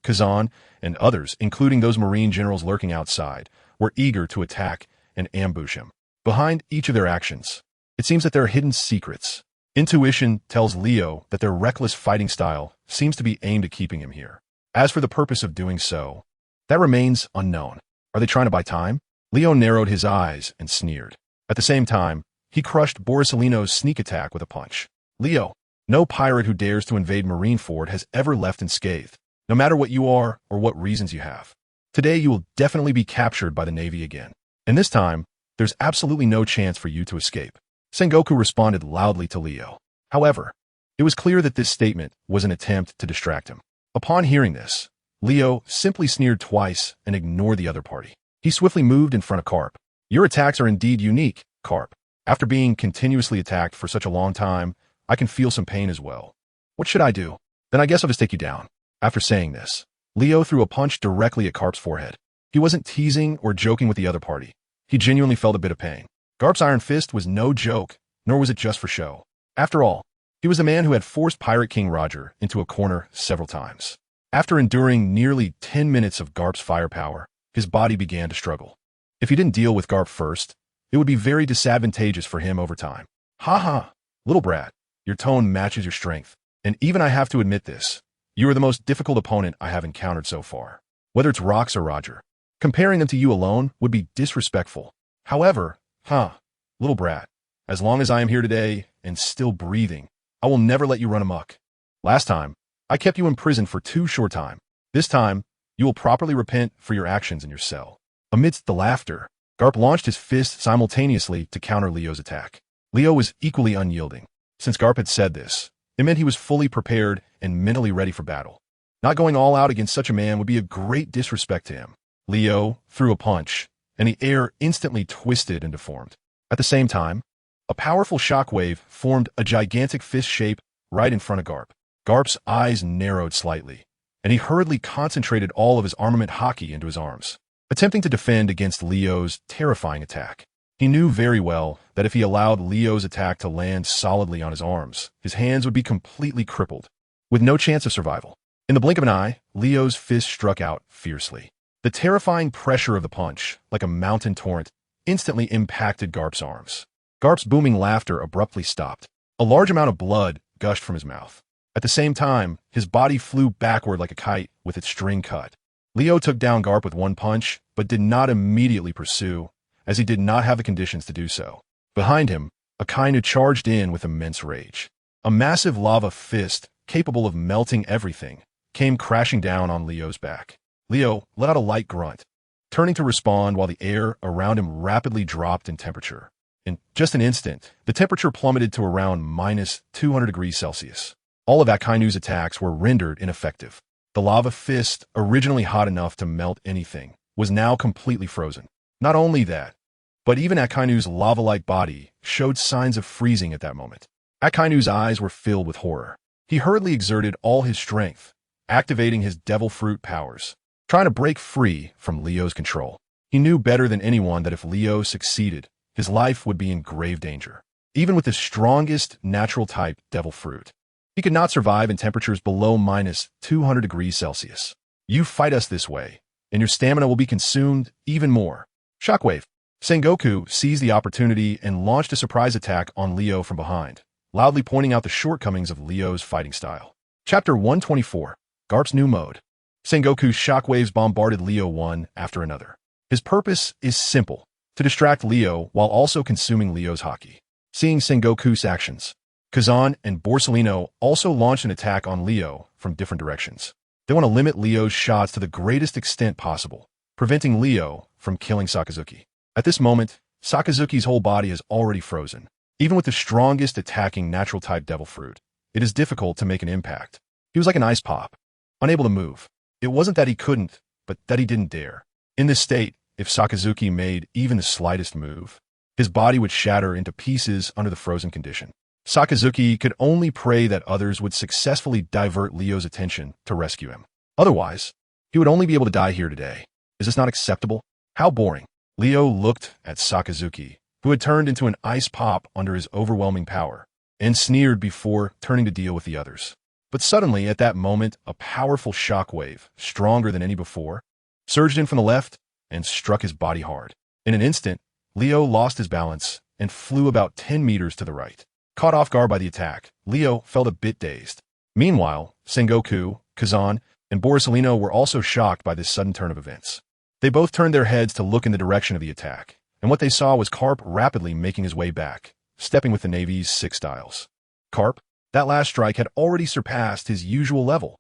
Kazan, and others, including those marine generals lurking outside, were eager to attack and ambush him. Behind each of their actions, it seems that there are hidden secrets. Intuition tells Leo that their reckless fighting style seems to be aimed at keeping him here. As for the purpose of doing so, that remains unknown. Are they trying to buy time? Leo narrowed his eyes and sneered. At the same time, he crushed Borisolino's sneak attack with a punch. Leo, no pirate who dares to invade Marineford has ever left unscathed, no matter what you are or what reasons you have. Today you will definitely be captured by the Navy again. And this time, there's absolutely no chance for you to escape. Sengoku responded loudly to Leo. However, it was clear that this statement was an attempt to distract him. Upon hearing this, Leo simply sneered twice and ignored the other party. He swiftly moved in front of Carp. Your attacks are indeed unique, Carp. After being continuously attacked for such a long time, I can feel some pain as well. What should I do? Then I guess I'll just take you down. After saying this, Leo threw a punch directly at Carp's forehead. He wasn't teasing or joking with the other party. He genuinely felt a bit of pain. Carp's iron fist was no joke, nor was it just for show. After all, he was the man who had forced Pirate King Roger into a corner several times. After enduring nearly 10 minutes of Garp's firepower, his body began to struggle. If he didn't deal with Garp first, it would be very disadvantageous for him over time. Ha, little brat, your tone matches your strength. And even I have to admit this, you are the most difficult opponent I have encountered so far. Whether it's Rox or Roger, comparing them to you alone would be disrespectful. However, little brat, as long as I am here today and still breathing, I will never let you run amok. Last time, I kept you in prison for too short time. This time, you will properly repent for your actions in your cell. Amidst the laughter, Garp launched his fist simultaneously to counter Leo's attack. Leo was equally unyielding. Since Garp had said this, it meant he was fully prepared and mentally ready for battle. Not going all out against such a man would be a great disrespect to him. Leo threw a punch, and the air instantly twisted and deformed. At the same time, a powerful shockwave formed a gigantic fist shape right in front of Garp. Garp's eyes narrowed slightly, and he hurriedly concentrated all of his armament Haki into his arms, attempting to defend against Leo's terrifying attack. He knew very well that if he allowed Leo's attack to land solidly on his arms, his hands would be completely crippled, with no chance of survival. In the blink of an eye, Leo's fist struck out fiercely. The terrifying pressure of the punch, like a mountain torrent, instantly impacted Garp's arms. Garp's booming laughter abruptly stopped. A large amount of blood gushed from his mouth. At the same time, his body flew backward like a kite with its string cut. Leo took down Garp with one punch, but did not immediately pursue, as he did not have the conditions to do so. Behind him, Akainu charged in with immense rage. A massive lava fist, capable of melting everything, came crashing down on Leo's back. Leo let out a light grunt, turning to respond while the air around him rapidly dropped in temperature. In just an instant, the temperature plummeted to around minus 200 degrees Celsius. All of Akainu's attacks were rendered ineffective. The lava fist, originally hot enough to melt anything, was now completely frozen. Not only that, but even Akainu's lava-like body showed signs of freezing at that moment. Akainu's eyes were filled with horror. He hurriedly exerted all his strength, activating his devil fruit powers, trying to break free from Leo's control. He knew better than anyone that if Leo succeeded, his life would be in grave danger. Even with the strongest natural type devil fruit, he could not survive in temperatures below minus 200 degrees Celsius. You fight us this way, and your stamina will be consumed even more. Shockwave. Sengoku seized the opportunity and launched a surprise attack on Leo from behind, loudly pointing out the shortcomings of Leo's fighting style. Chapter 124, Garp's New Mode. Sengoku's shockwaves bombarded Leo one after another. His purpose is simple, to distract Leo while also consuming Leo's Haki. Seeing Sengoku's actions, Kazan and Borsellino also launched an attack on Leo from different directions. They want to limit Leo's shots to the greatest extent possible, preventing Leo from killing Sakazuki. At this moment, Sakazuki's whole body is already frozen. Even with the strongest attacking natural-type devil fruit, it is difficult to make an impact. He was like an ice pop, unable to move. It wasn't that he couldn't, but that he didn't dare. In this state, if Sakazuki made even the slightest move, his body would shatter into pieces under the frozen condition. Sakazuki could only pray that others would successfully divert Leo's attention to rescue him. Otherwise, he would only be able to die here today. Is this not acceptable? How boring. Leo looked at Sakazuki, who had turned into an ice pop under his overwhelming power, and sneered before turning to deal with the others. But suddenly, at that moment, a powerful shockwave, stronger than any before, surged in from the left and struck his body hard. In an instant, Leo lost his balance and flew about 10 meters to the right. Caught off guard by the attack, Leo felt a bit dazed. Meanwhile, Sengoku, Kazan, and Borsellino were also shocked by this sudden turn of events. They both turned their heads to look in the direction of the attack, and what they saw was Carp rapidly making his way back, stepping with the Navy's 6 styles. Carp, that last strike had already surpassed his usual level.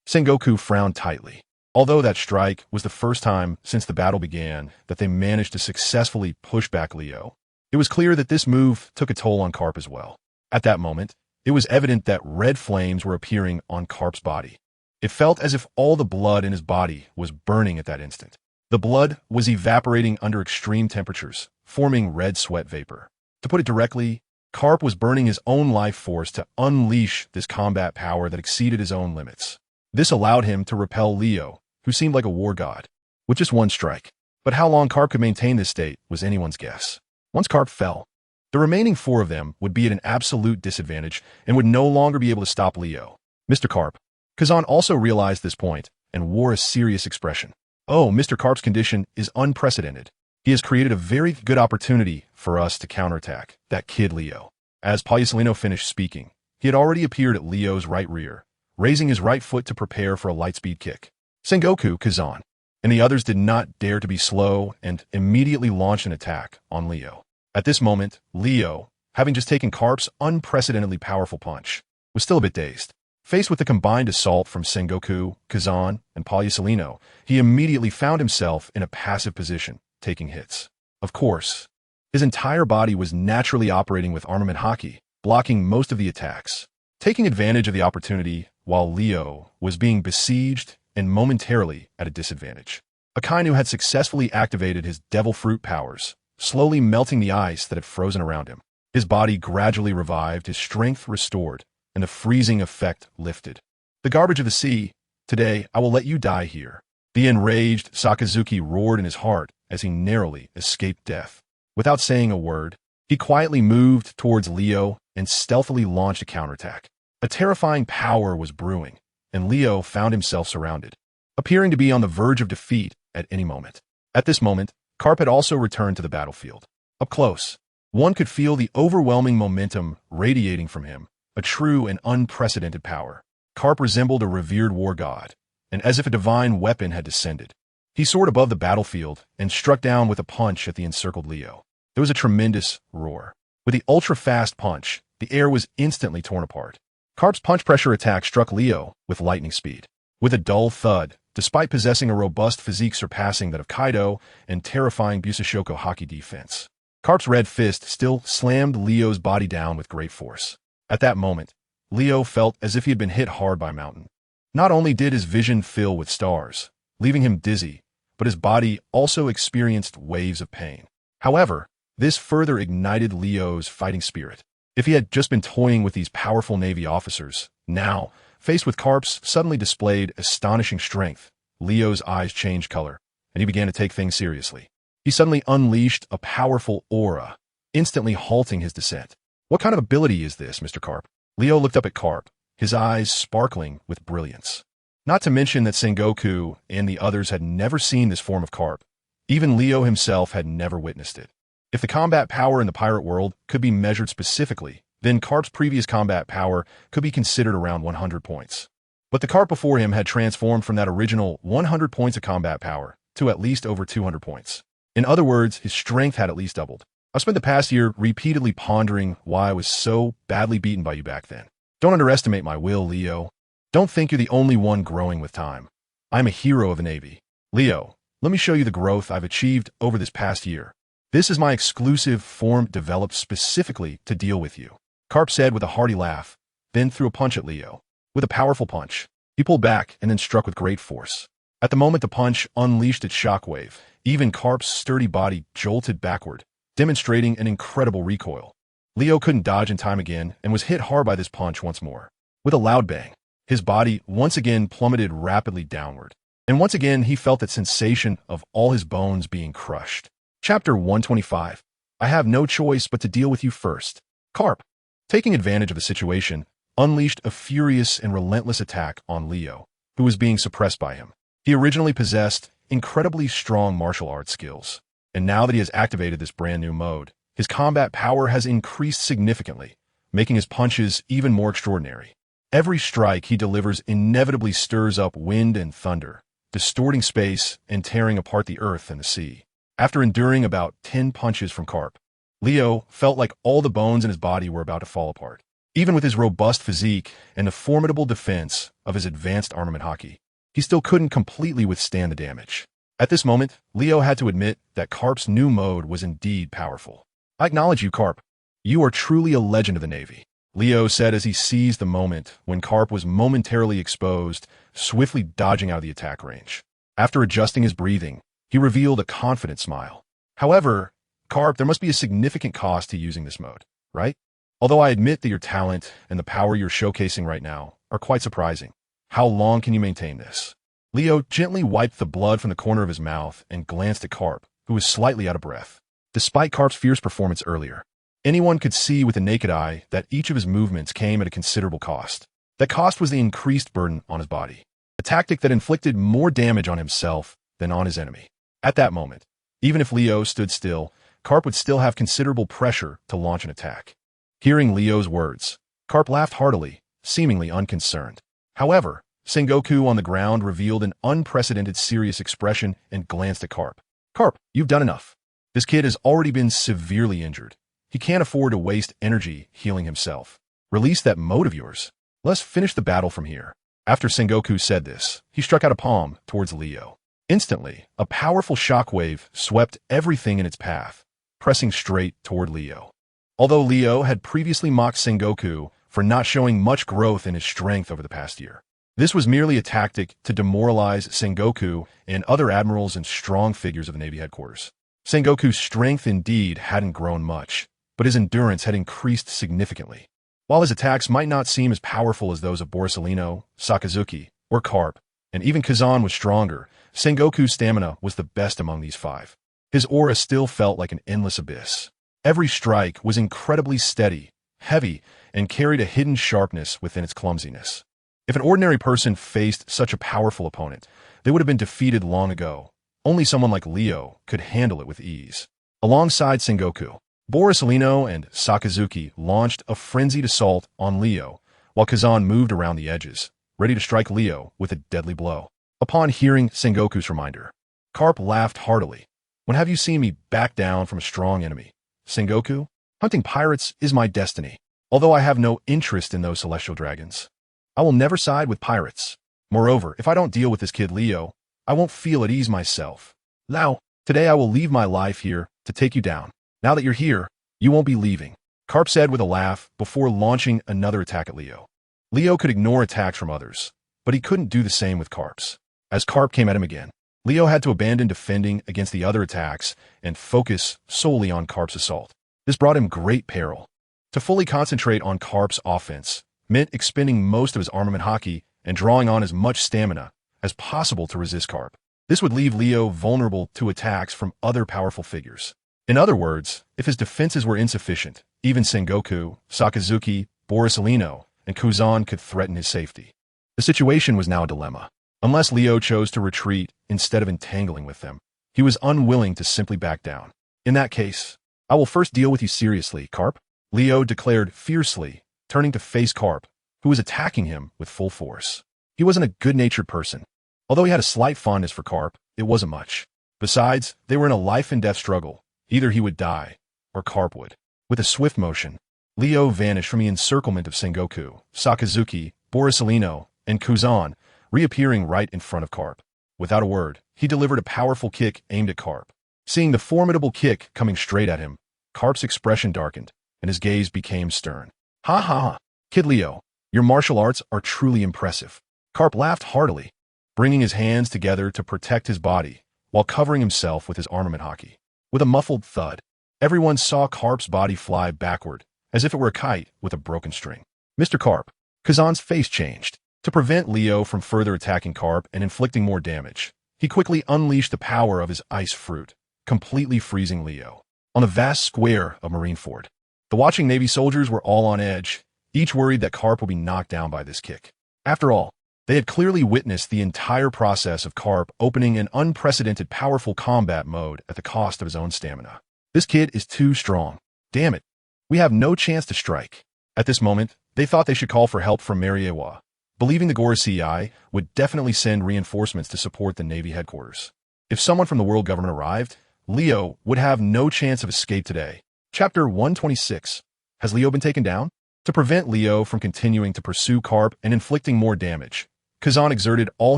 Sengoku frowned tightly. Although that strike was the first time since the battle began that they managed to successfully push back Leo, it was clear that this move took a toll on Carp as well. At that moment, it was evident that red flames were appearing on Carp's body. It felt as if all the blood in his body was burning at that instant. The blood was evaporating under extreme temperatures, forming red sweat vapor. To put it directly, Carp was burning his own life force to unleash this combat power that exceeded his own limits. This allowed him to repel Leo, who seemed like a war god, with just one strike. But how long Carp could maintain this state was anyone's guess. Once Carp fell, the remaining 4 of them would be at an absolute disadvantage and would no longer be able to stop Leo. Mr. Carp. Kazan also realized this point and wore a serious expression. Oh, Mr. Carp's condition is unprecedented. He has created a very good opportunity for us to counterattack that kid Leo. As Borsellino finished speaking, he had already appeared at Leo's right rear, raising his right foot to prepare for a light-speed kick. Sengoku, Kazan, and the others did not dare to be slow and immediately launched an attack on Leo. At this moment, Leo, having just taken Carp's unprecedentedly powerful punch, was still a bit dazed. Faced with the combined assault from Sengoku, Kazan, and Borsellino, he immediately found himself in a passive position, taking hits. Of course, his entire body was naturally operating with armament Haki, blocking most of the attacks. Taking advantage of the opportunity while Leo was being besieged and momentarily at a disadvantage, Akainu had successfully activated his devil fruit powers, slowly melting the ice that had frozen around him. His body gradually revived, his strength restored, and the freezing effect lifted. The garbage of the sea, today I will let you die here. The enraged Sakazuki roared in his heart as he narrowly escaped death. Without saying a word, he quietly moved towards Leo and stealthily launched a counterattack. A terrifying power was brewing, and Leo found himself surrounded, appearing to be on the verge of defeat at any moment. At this moment, Carp had also returned to the battlefield. Up close, one could feel the overwhelming momentum radiating from him, a true and unprecedented power. Carp resembled a revered war god, and as if a divine weapon had descended, he soared above the battlefield and struck down with a punch at the encircled Leo. There was a tremendous roar. With the ultra-fast punch, the air was instantly torn apart. Carp's punch pressure attack struck Leo with lightning speed. With a dull thud, despite possessing a robust physique surpassing that of Kaido and terrifying Busashoko Haki defense, Carp's red fist still slammed Leo's body down with great force. At that moment, Leo felt as if he had been hit hard by a mountain. Not only did his vision fill with stars, leaving him dizzy, but his body also experienced waves of pain. However, this further ignited Leo's fighting spirit. If he had just been toying with these powerful Navy officers, now, faced with Carp's suddenly displayed astonishing strength, Leo's eyes changed color, and he began to take things seriously. He suddenly unleashed a powerful aura, instantly halting his descent. What kind of ability is this, Mr. Carp? Leo looked up at Carp, his eyes sparkling with brilliance. Not to mention that Sengoku and the others had never seen this form of Carp, Even Leo himself had never witnessed it. If the combat power in the pirate world could be measured specifically, then Carp's previous combat power could be considered around 100 points. But the Carp before him had transformed from that original 100 points of combat power to at least over 200 points. In other words, his strength had at least doubled. I've spent the past year repeatedly pondering why I was so badly beaten by you back then. Don't underestimate my will, Leo. Don't think you're the only one growing with time. I'm a hero of the Navy. Leo, let me show you the growth I've achieved over this past year. This is my exclusive form developed specifically to deal with you. Carp said with a hearty laugh, then threw a punch at Leo. With a powerful punch, he pulled back and then struck with great force. At the moment the punch unleashed its shockwave, even Carp's sturdy body jolted backward, demonstrating an incredible recoil. Leo couldn't dodge in time again and was hit hard by this punch once more. With a loud bang, his body once again plummeted rapidly downward. And once again he felt that sensation of all his bones being crushed. Chapter 125. I have no choice but to deal with you first. Carp, taking advantage of the situation, unleashed a furious and relentless attack on Leo, who was being suppressed by him. He originally possessed incredibly strong martial arts skills, and now that he has activated this brand new mode, his combat power has increased significantly, making his punches even more extraordinary. Every strike he delivers inevitably stirs up wind and thunder, distorting space and tearing apart the earth and the sea. After enduring about 10 punches from Carp, Leo felt like all the bones in his body were about to fall apart. Even with his robust physique and the formidable defense of his advanced armament Haki, he still couldn't completely withstand the damage. At this moment, Leo had to admit that Carp's new mode was indeed powerful. I acknowledge you, Carp. You are truly a legend of the Navy, Leo said as he seized the moment when Carp was momentarily exposed, swiftly dodging out of the attack range. After adjusting his breathing, he revealed a confident smile. However, Carp, there must be a significant cost to using this mode, right? Although I admit that your talent and the power you're showcasing right now are quite surprising. How long can you maintain this? Leo gently wiped the blood from the corner of his mouth and glanced at Carp, who was slightly out of breath. Despite Carp's fierce performance earlier, anyone could see with the naked eye that each of his movements came at a considerable cost. That cost was the increased burden on his body, a tactic that inflicted more damage on himself than on his enemy. At that moment, even if Leo stood still, Carp would still have considerable pressure to launch an attack. Hearing Leo's words, Carp laughed heartily, seemingly unconcerned. However, Sengoku on the ground revealed an unprecedented serious expression and glanced at Carp. Carp, you've done enough. This kid has already been severely injured. He can't afford to waste energy healing himself. Release that mode of yours. Let's finish the battle from here. After Sengoku said this, he struck out a palm towards Leo. Instantly, a powerful shockwave swept everything in its path, pressing straight toward Leo. Although Leo had previously mocked Sengoku for not showing much growth in his strength over the past year, this was merely a tactic to demoralize Sengoku and other admirals and strong figures of the Navy headquarters. Sengoku's strength indeed hadn't grown much, but his endurance had increased significantly. While his attacks might not seem as powerful as those of Borsalino, Sakazuki, or Carp, and even Kazan was stronger, Sengoku's stamina was the best among these five. His aura still felt like an endless abyss. Every strike was incredibly steady, heavy, and carried a hidden sharpness within its clumsiness. If an ordinary person faced such a powerful opponent, they would have been defeated long ago. Only someone like Leo could handle it with ease. Alongside Sengoku, Borsalino and Sakazuki launched a frenzied assault on Leo, while Kazan moved around the edges, ready to strike Leo with a deadly blow. Upon hearing Sengoku's reminder, Carp laughed heartily. When have you seen me back down from a strong enemy? Sengoku, hunting pirates is my destiny. Although I have no interest in those celestial dragons, I will never side with pirates. Moreover, if I don't deal with this kid Leo, I won't feel at ease myself. Now, today I will leave my life here to take you down. Now that you're here, you won't be leaving, Carp said with a laugh before launching another attack at Leo. Leo could ignore attacks from others, but he couldn't do the same with Carp's. As Carp came at him again, Leo had to abandon defending against the other attacks and focus solely on Carp's assault. This brought him great peril. To fully concentrate on Carp's offense meant expending most of his armament Haki and drawing on as much stamina as possible to resist Carp. This would leave Leo vulnerable to attacks from other powerful figures. In other words, if his defenses were insufficient, even Sengoku, Sakazuki, Borsalino, and Kuzan could threaten his safety. The situation was now a dilemma. Unless Leo chose to retreat instead of entangling with them, He was unwilling to simply back down. In that case, I will first deal with you seriously, Carp, Leo declared fiercely, turning to face Carp, who was attacking him with full force. He wasn't a good-natured person. Although he had a slight fondness for Carp, it wasn't much. Besides, they were in a life-and-death struggle. Either he would die, or Carp would. With a swift motion, Leo vanished from the encirclement of Sengoku, Sakazuki, Borsalino, and Kuzan, reappearing right in front of Carp. Without a word, he delivered a powerful kick aimed at Carp. Seeing the formidable kick coming straight at him, Carp's expression darkened, and his gaze became stern. Ha ha ha, Kid Leo, your martial arts are truly impressive. Carp laughed heartily, bringing his hands together to protect his body, while covering himself with his armament Haki. With a muffled thud, everyone saw Carp's body fly backward, as if it were a kite with a broken string. Mr. Carp, Kazan's face changed. To prevent Leo from further attacking Carp and inflicting more damage, he quickly unleashed the power of his ice fruit, completely freezing Leo. On the vast square of Marineford, the watching Navy soldiers were all on edge, each worried that Carp would be knocked down by this kick. After all, they had clearly witnessed the entire process of Carp opening an unprecedented powerful combat mode at the cost of his own stamina. This kid is too strong. Damn it. We have no chance to strike. At this moment, they thought they should call for help from Mariewa, believing the Gorosei would definitely send reinforcements to support the Navy headquarters. If someone from the world government arrived, Leo would have no chance of escape today. Chapter 126. Has Leo been taken down? To prevent Leo from continuing to pursue Carp and inflicting more damage, Kazan exerted all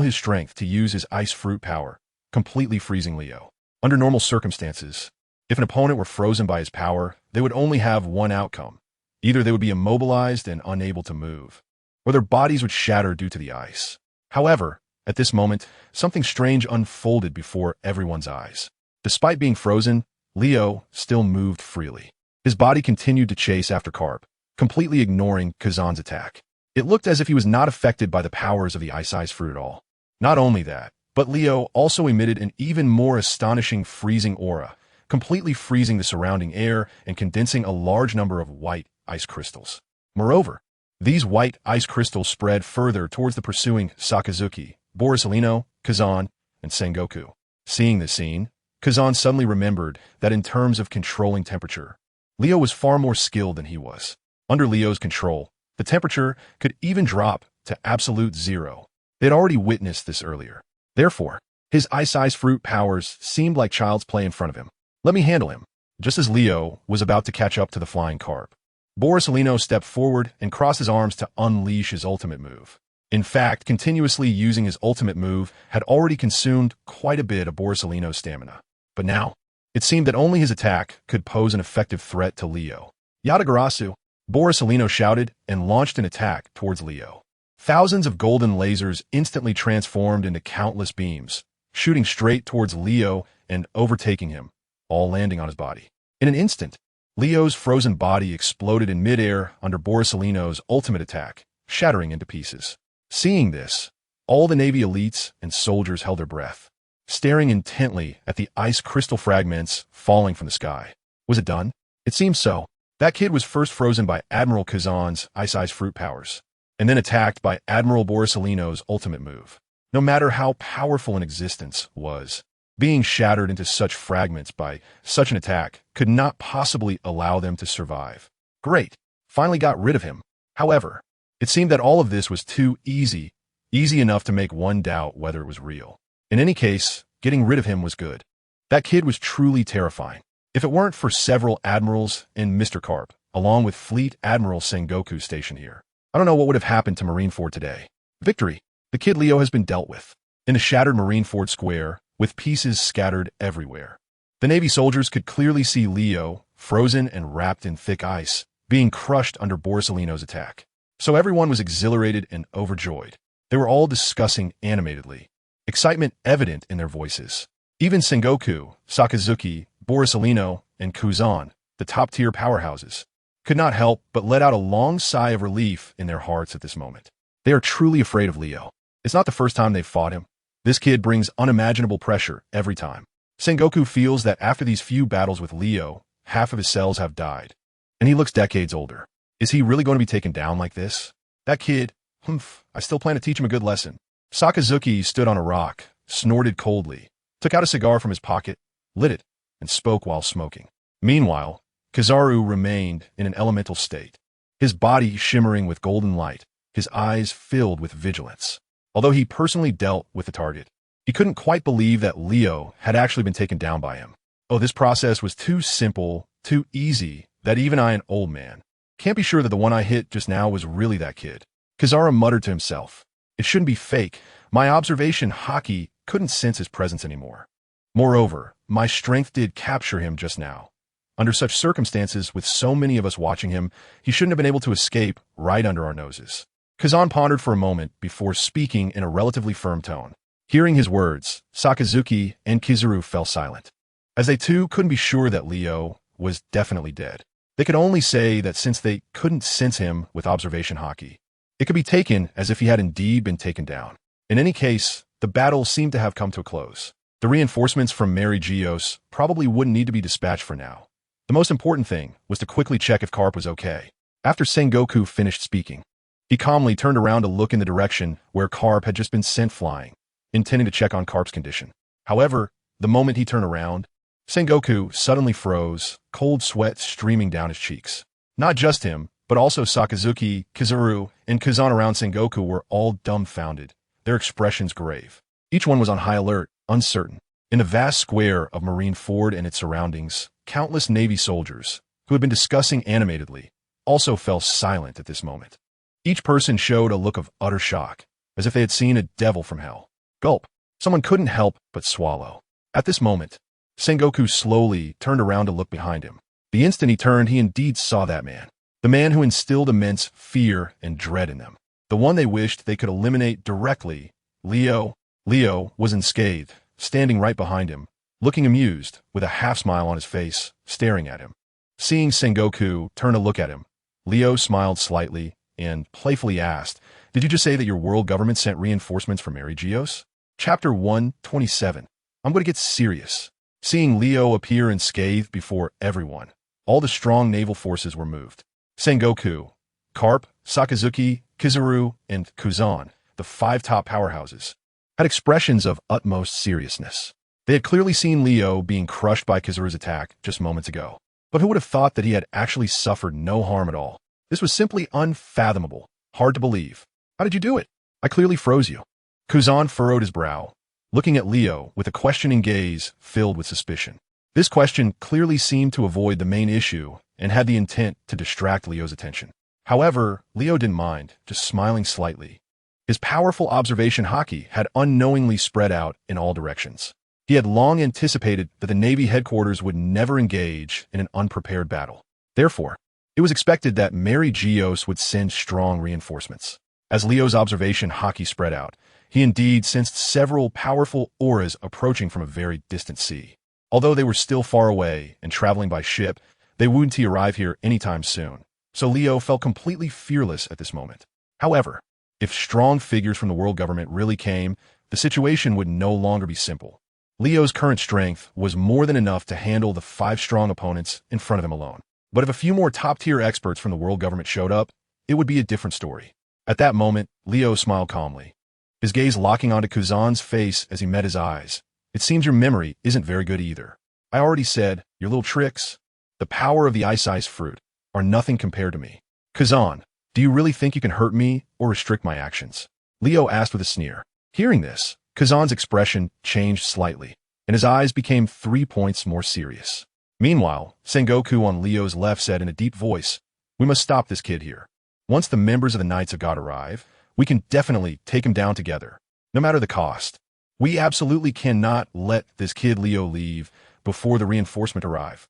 his strength to use his ice fruit power, completely freezing Leo. Under normal circumstances, if an opponent were frozen by his power, they would only have one outcome. Either they would be immobilized and unable to move, or their bodies would shatter due to the ice. However, at this moment, something strange unfolded before everyone's eyes. Despite being frozen, Leo still moved freely. His body continued to chase after Carp, completely ignoring Kazan's attack. It looked as if he was not affected by the powers of the ice fruit at all. Not only that, but Leo also emitted an even more astonishing freezing aura, completely freezing the surrounding air and condensing a large number of white ice crystals. Moreover, these white ice crystals spread further towards the pursuing Sakazuki, Borsalino, Kazan, and Sengoku. Seeing this scene, Kazan suddenly remembered that in terms of controlling temperature, Leo was far more skilled than he was. Under Leo's control, the temperature could even drop to absolute zero. They had already witnessed this earlier. Therefore, his ice fruit powers seemed like child's play in front of him. Let me handle him. Just as Leo was about to catch up to the flying Carp, Borsalino stepped forward and crossed his arms to unleash his ultimate move. In fact, continuously using his ultimate move had already consumed quite a bit of Borsalino's stamina. But now, it seemed that only his attack could pose an effective threat to Leo. Yatagarasu, Borsalino shouted and launched an attack towards Leo. Thousands of golden lasers instantly transformed into countless beams, shooting straight towards Leo and overtaking him, all landing on his body. In an instant, Leo's frozen body exploded in midair under Borsalino's ultimate attack, shattering into pieces. Seeing this, all the Navy elites and soldiers held their breath, staring intently at the ice crystal fragments falling from the sky. Was it done? It seemed so. That kid was first frozen by Admiral Kazan's ice fruit powers, and then attacked by Admiral Borsalino's ultimate move. No matter how powerful an existence was, being shattered into such fragments by such an attack could not possibly allow them to survive. Great, finally got rid of him. However, it seemed that all of this was too easy enough to make one doubt whether it was real. In any case, getting rid of him was good. That kid was truly terrifying. If it weren't for several admirals and Mr. Carp, along with Fleet Admiral Sengoku stationed here, I don't know what would have happened to Marineford today. Victory. The kid Leo has been dealt with. In the shattered Marineford square, with pieces scattered everywhere, the Navy soldiers could clearly see Leo, frozen and wrapped in thick ice, being crushed under Borsalino's attack. So everyone was exhilarated and overjoyed. They were all discussing animatedly, excitement evident in their voices. Even Sengoku, Sakazuki, Borsalino, and Kuzan, the top-tier powerhouses, could not help but let out a long sigh of relief in their hearts at this moment. They are truly afraid of Leo. It's not the first time they've fought him. This kid brings unimaginable pressure every time. Sengoku feels that after these few battles with Leo, half of his cells have died, and he looks decades older. Is he really going to be taken down like this? That kid, I still plan to teach him a good lesson. Sakazuki stood on a rock, snorted coldly, took out a cigar from his pocket, lit it, and spoke while smoking. Meanwhile, Kizaru remained in an elemental state, his body shimmering with golden light, his eyes filled with vigilance. Although he personally dealt with the target, he couldn't quite believe that Leo had actually been taken down by him. Oh, this process was too simple, too easy, that even I, an old man, can't be sure that the one I hit just now was really that kid. Kizaru muttered to himself, "It shouldn't be fake. My observation Haki couldn't sense his presence anymore. Moreover, my strength did capture him just now. Under such circumstances, with so many of us watching him, he shouldn't have been able to escape right under our noses." Kazan pondered for a moment before speaking in a relatively firm tone. Hearing his words, Sakazuki and Kizaru fell silent, as they too couldn't be sure that Leo was definitely dead. They could only say that since they couldn't sense him with observation Haki, it could be taken as if he had indeed been taken down. In any case, the battle seemed to have come to a close. The reinforcements from Mary Geos probably wouldn't need to be dispatched for now. The most important thing was to quickly check if Carp was okay. After Sengoku finished speaking, he calmly turned around to look in the direction where Carp had just been sent flying, intending to check on Carp's condition. However, the moment he turned around, Sengoku suddenly froze, cold sweat streaming down his cheeks. Not just him, but also Sakazuki, Kizaru, and Kazan around Sengoku were all dumbfounded, their expressions grave. Each one was on high alert, uncertain. In the vast square of Marine Ford and its surroundings, countless Navy soldiers, who had been discussing animatedly, also fell silent at this moment. Each person showed a look of utter shock, as if they had seen a devil from hell. Gulp. Someone couldn't help but swallow. At this moment, Sengoku slowly turned around to look behind him. The instant he turned, he indeed saw that man. The man who instilled immense fear and dread in them. The one they wished they could eliminate directly. Leo. Leo was unscathed, standing right behind him, looking amused, with a half-smile on his face, staring at him. Seeing Sengoku turn to look at him, Leo smiled slightly and playfully asked, "Did you just say that your world government sent reinforcements for Mary Geos?" Chapter 127. I'm going to get serious. Seeing Leo appear unscathed before everyone, all the strong naval forces were moved. Sengoku, Carp, Sakazuki, Kizaru, and Kuzan, the 5 top powerhouses, had expressions of utmost seriousness. They had clearly seen Leo being crushed by Kizaru's attack just moments ago. But who would have thought that he had actually suffered no harm at all? This was simply unfathomable, hard to believe. How did you do it? I clearly froze you. Kuzan furrowed his brow, looking at Leo with a questioning gaze filled with suspicion. This question clearly seemed to avoid the main issue and had the intent to distract Leo's attention. However, Leo didn't mind, just smiling slightly. His powerful observation Haki had unknowingly spread out in all directions. He had long anticipated that the Navy headquarters would never engage in an unprepared battle. Therefore, it was expected that Mary Geos would send strong reinforcements. As Leo's observation Haki spread out, he indeed sensed several powerful auras approaching from a very distant sea. Although they were still far away and traveling by ship, they wouldn't arrive here anytime soon. So Leo felt completely fearless at this moment. However, if strong figures from the world government really came, the situation would no longer be simple. Leo's current strength was more than enough to handle the 5 strong opponents in front of him alone. But if a few more top-tier experts from the world government showed up, it would be a different story. At that moment, Leo smiled calmly, his gaze locking onto Kuzan's face as he met his eyes. It seems your memory isn't very good either. I already said, your little tricks, the power of the ice fruit, are nothing compared to me. Kuzan, do you really think you can hurt me or restrict my actions? Leo asked with a sneer. Hearing this, Kazan's expression changed slightly, and his eyes became 3 points more serious. Meanwhile, Sengoku on Leo's left said in a deep voice, "We must stop this kid here. Once the members of the Knights of God arrive, we can definitely take him down together, no matter the cost. We absolutely cannot let this kid Leo leave before the reinforcement arrive."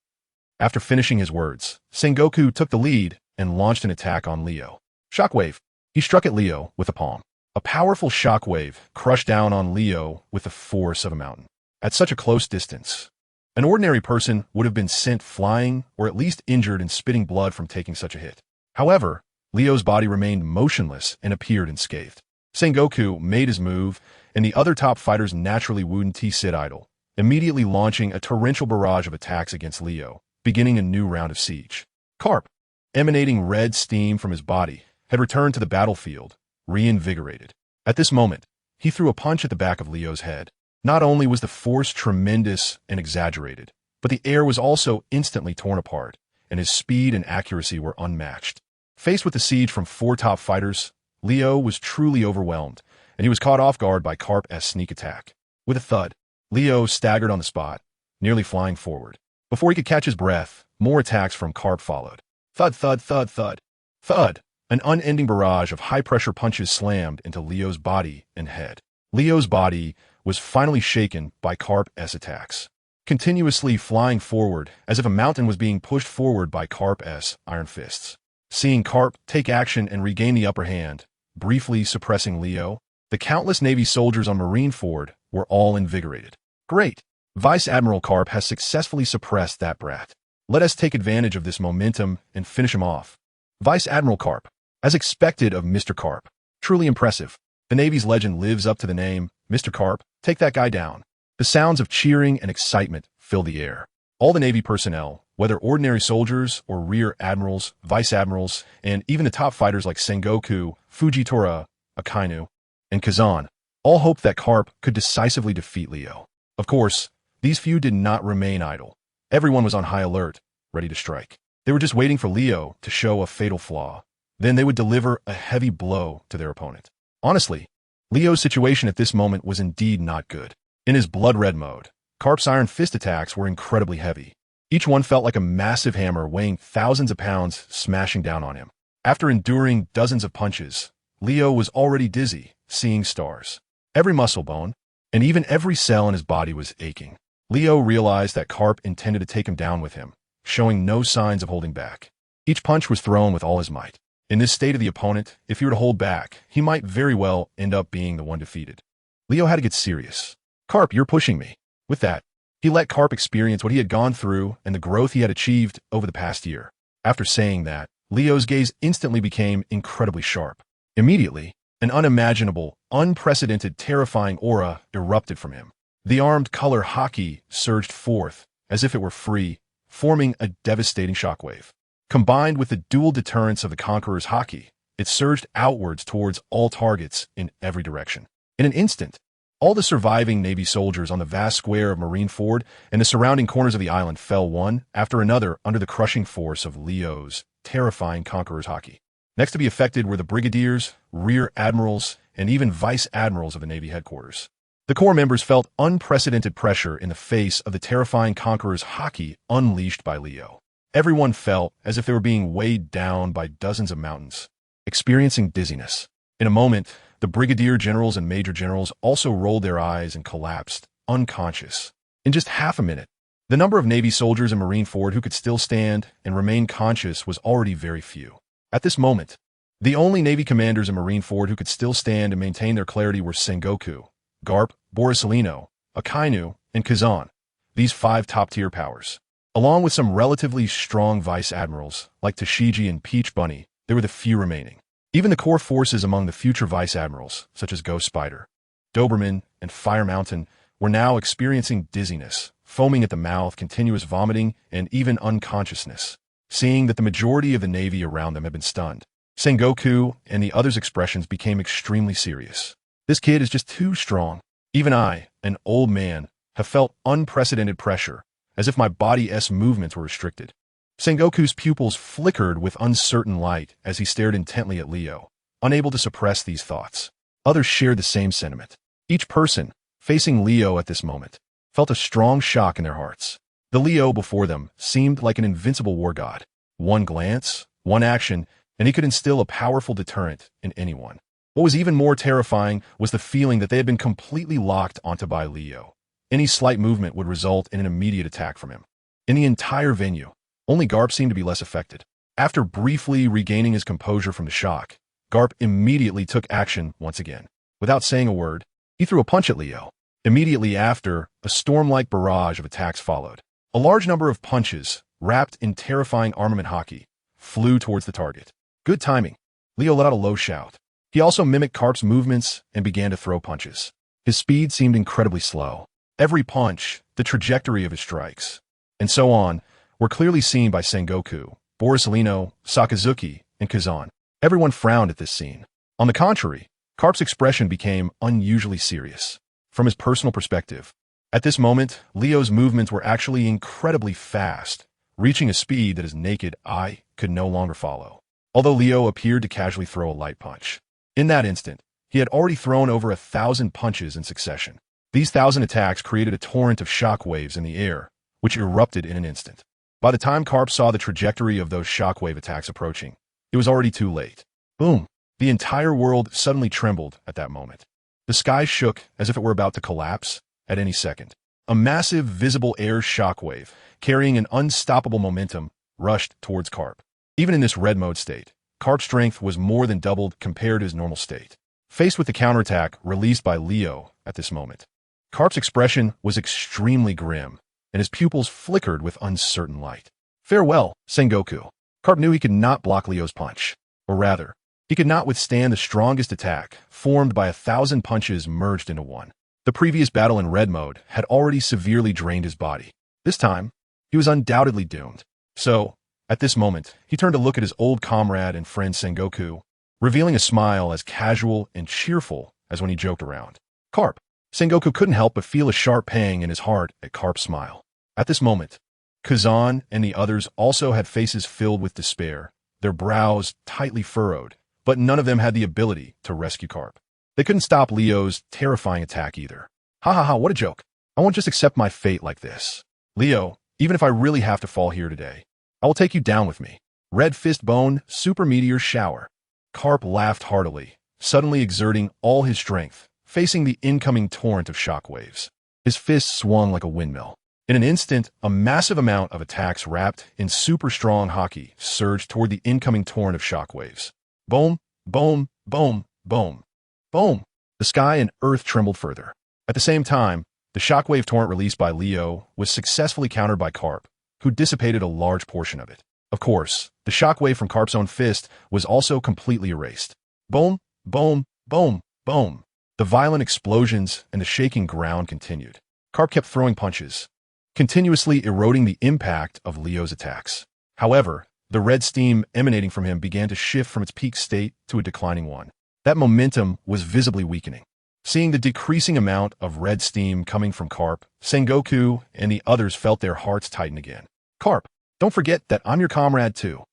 After finishing his words, Sengoku took the lead and launched an attack on Leo. Shockwave. He struck at Leo with a palm. A powerful shockwave crushed down on Leo with the force of a mountain. At such a close distance, an ordinary person would have been sent flying or at least injured and spitting blood from taking such a hit. However, Leo's body remained motionless and appeared unscathed. Sengoku made his move, and the other top fighters naturally wouldn't sit idle, immediately launching a torrential barrage of attacks against Leo, beginning a new round of siege. Carp, emanating red steam from his body, had returned to the battlefield, reinvigorated. At this moment, he threw a punch at the back of Leo's head. Not only was the force tremendous and exaggerated, but the air was also instantly torn apart, and his speed and accuracy were unmatched. Faced with the siege from 4 top fighters, Leo was truly overwhelmed, and he was caught off guard by Karp's sneak attack. With a thud, Leo staggered on the spot, nearly flying forward. Before he could catch his breath, more attacks from Karp followed. Thud, thud, thud, thud. Thud! An unending barrage of high-pressure punches slammed into Leo's body and head. Leo's body was finally shaken by Karp's attacks, continuously flying forward as if a mountain was being pushed forward by Karp's iron fists. Seeing Karp take action and regain the upper hand, briefly suppressing Leo, the countless Navy soldiers on Marineford were all invigorated. Great! Vice Admiral Karp has successfully suppressed that brat. Let us take advantage of this momentum and finish him off. Vice Admiral Karp, as expected of Mr. Karp. Truly impressive. The Navy's legend lives up to the name. Mr. Karp, take that guy down. The sounds of cheering and excitement fill the air. All the Navy personnel, whether ordinary soldiers or rear admirals, vice admirals, and even the top fighters like Sengoku, Fujitora, Akainu, and Kazan, all hoped that Karp could decisively defeat Leo. Of course, these few did not remain idle. Everyone was on high alert, ready to strike. They were just waiting for Leo to show a fatal flaw. Then they would deliver a heavy blow to their opponent. Honestly, Leo's situation at this moment was indeed not good. In his blood-red mode, Karp's iron fist attacks were incredibly heavy. Each one felt like a massive hammer weighing thousands of pounds smashing down on him. After enduring dozens of punches, Leo was already dizzy, seeing stars. Every muscle bone, and even every cell in his body was aching. Leo realized that Karp intended to take him down with him, showing no signs of holding back. Each punch was thrown with all his might. In this state of the opponent, if he were to hold back, he might very well end up being the one defeated. Leo had to get serious. Karp, you're pushing me. With that, he let Karp experience what he had gone through and the growth he had achieved over the past year. After saying that, Leo's gaze instantly became incredibly sharp. Immediately, an unimaginable, unprecedented, terrifying aura erupted from him. The armed color Haki surged forth, as if it were free, forming a devastating shockwave. Combined with the dual deterrence of the Conqueror's Haki, it surged outwards towards all targets in every direction. In an instant, all the surviving Navy soldiers on the vast square of Marineford and the surrounding corners of the island fell one after another under the crushing force of Leo's terrifying Conqueror's Haki. Next to be affected were the brigadiers, rear admirals, and even vice admirals of the Navy headquarters. The Corps members felt unprecedented pressure in the face of the terrifying Conqueror's Haki unleashed by Leo. Everyone felt as if they were being weighed down by dozens of mountains, experiencing dizziness. In a moment, the brigadier generals and major generals also rolled their eyes and collapsed, unconscious. In just half a minute, the number of Navy soldiers in Marineford who could still stand and remain conscious was already very few. At this moment, the only Navy commanders in Marineford who could still stand and maintain their clarity were Sengoku, Garp, Borisellino, Akainu, and Kazan, these 5 top-tier powers. Along with some relatively strong vice admirals, like Tashigi and Peach Bunny, they were the few remaining. Even the core forces among the future vice admirals, such as Ghost Spider, Doberman, and Fire Mountain, were now experiencing dizziness, foaming at the mouth, continuous vomiting, and even unconsciousness. Seeing that the majority of the Navy around them had been stunned, Sengoku and the others' expressions became extremely serious. This kid is just too strong. Even I, an old man, have felt unprecedented pressure, as if my body's movements were restricted. Sengoku's pupils flickered with uncertain light as he stared intently at Leo, unable to suppress these thoughts. Others shared the same sentiment. Each person, facing Leo at this moment, felt a strong shock in their hearts. The Leo before them seemed like an invincible war god. One glance, one action, and he could instill a powerful deterrent in anyone. What was even more terrifying was the feeling that they had been completely locked onto by Leo. Any slight movement would result in an immediate attack from him. In the entire venue, only Garp seemed to be less affected. After briefly regaining his composure from the shock, Garp immediately took action once again. Without saying a word, he threw a punch at Leo. Immediately after, a storm-like barrage of attacks followed. A large number of punches, wrapped in terrifying armament Haki, flew towards the target. Good timing. Leo let out a low shout. He also mimicked Karp's movements and began to throw punches. His speed seemed incredibly slow. Every punch, the trajectory of his strikes, and so on, were clearly seen by Sengoku, Borisellino, Sakazuki, and Kazan. Everyone frowned at this scene. On the contrary, Karp's expression became unusually serious. from his personal perspective. At this moment, Leo's movements were actually incredibly fast, reaching a speed that his naked eye could no longer follow. Although Leo appeared to casually throw a light punch, in that instant, he had already thrown over 1,000 punches in succession. These 1,000 attacks created a torrent of shock waves in the air, which erupted in an instant. By the time Karp saw the trajectory of those shockwave attacks approaching, it was already too late. Boom! The entire world suddenly trembled at that moment. The sky shook as if it were about to collapse at any second. A massive visible air shockwave, carrying an unstoppable momentum, rushed towards Karp. Even in this red mode state, Karp's strength was more than doubled compared to his normal state. Faced with the counterattack released by Leo at this moment, Karp's expression was extremely grim, and his pupils flickered with uncertain light. Farewell, Sengoku. Karp knew he could not block Leo's punch. Or rather, he could not withstand the strongest attack, formed by 1,000 punches merged into one. The previous battle in red mode had already severely drained his body. This time, he was undoubtedly doomed. So, at this moment, he turned to look at his old comrade and friend Sengoku, revealing a smile as casual and cheerful as when he joked around. Karp. Sengoku couldn't help but feel a sharp pang in his heart at Karp's smile. At this moment, Kazan and the others also had faces filled with despair, their brows tightly furrowed, but none of them had the ability to rescue Karp. They couldn't stop Leo's terrifying attack either. Ha ha ha, what a joke. I won't just accept my fate like this. Leo, even if I really have to fall here today, I will take you down with me. Red Fist Bone, Super Meteor Shower. Karp laughed heartily, suddenly exerting all his strength, facing the incoming torrent of shockwaves. His fists swung like a windmill. In an instant, a massive amount of attacks wrapped in super strong Haki surged toward the incoming torrent of shockwaves. Boom, boom, boom, boom, boom. The sky and earth trembled further. At the same time, the shockwave torrent released by Leo was successfully countered by Karp, who dissipated a large portion of it. Of course, the shockwave from Karp's own fist was also completely erased. Boom, boom, boom, boom. The violent explosions and the shaking ground continued. Karp kept throwing punches, continuously eroding the impact of Leo's attacks. However, the red steam emanating from him began to shift from its peak state to a declining one. That momentum was visibly weakening. Seeing the decreasing amount of red steam coming from Karp, Sengoku and the others felt their hearts tighten again. Karp, don't forget that I'm your comrade too.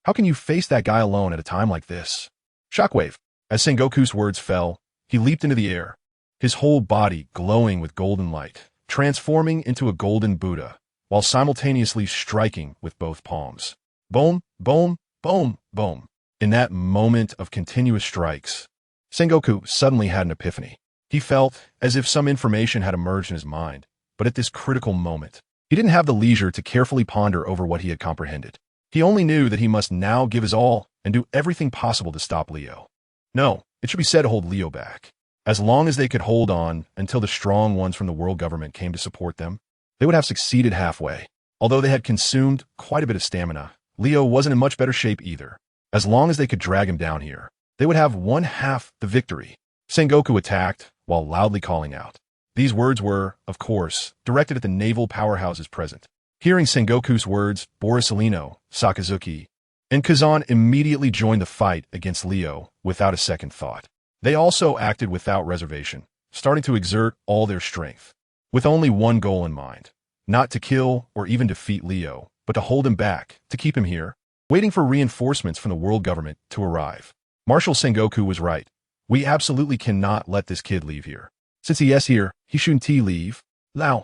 How can you face that guy alone at a time like this? Shockwave. As Sengoku's words fell, he leaped into the air, his whole body glowing with golden light, transforming into a golden Buddha, while simultaneously striking with both palms. Boom, boom, boom, boom. In that moment of continuous strikes, Sengoku suddenly had an epiphany. He felt as if some information had emerged in his mind, but at this critical moment, he didn't have the leisure to carefully ponder over what he had comprehended. He only knew that he must now give his all and do everything possible to stop Leo. No, it should be said to hold Leo back. As long as they could hold on until the strong ones from the world government came to support them, they would have succeeded halfway. Although they had consumed quite a bit of stamina, Leo wasn't in much better shape either. As long as they could drag him down here, they would have one half the victory. Sengoku attacked while loudly calling out. These words were, of course, directed at the naval powerhouses present. Hearing Sengoku's words, Borisolino, Sakazuki, and Kazan immediately joined the fight against Leo without a second thought. They also acted without reservation, starting to exert all their strength, with only one goal in mind, not to kill or even defeat Leo, but to hold him back, to keep him here, waiting for reinforcements from the world government to arrive. Marshal Sengoku was right. We absolutely cannot let this kid leave here. Since he is here, he shouldn't leave. Lao.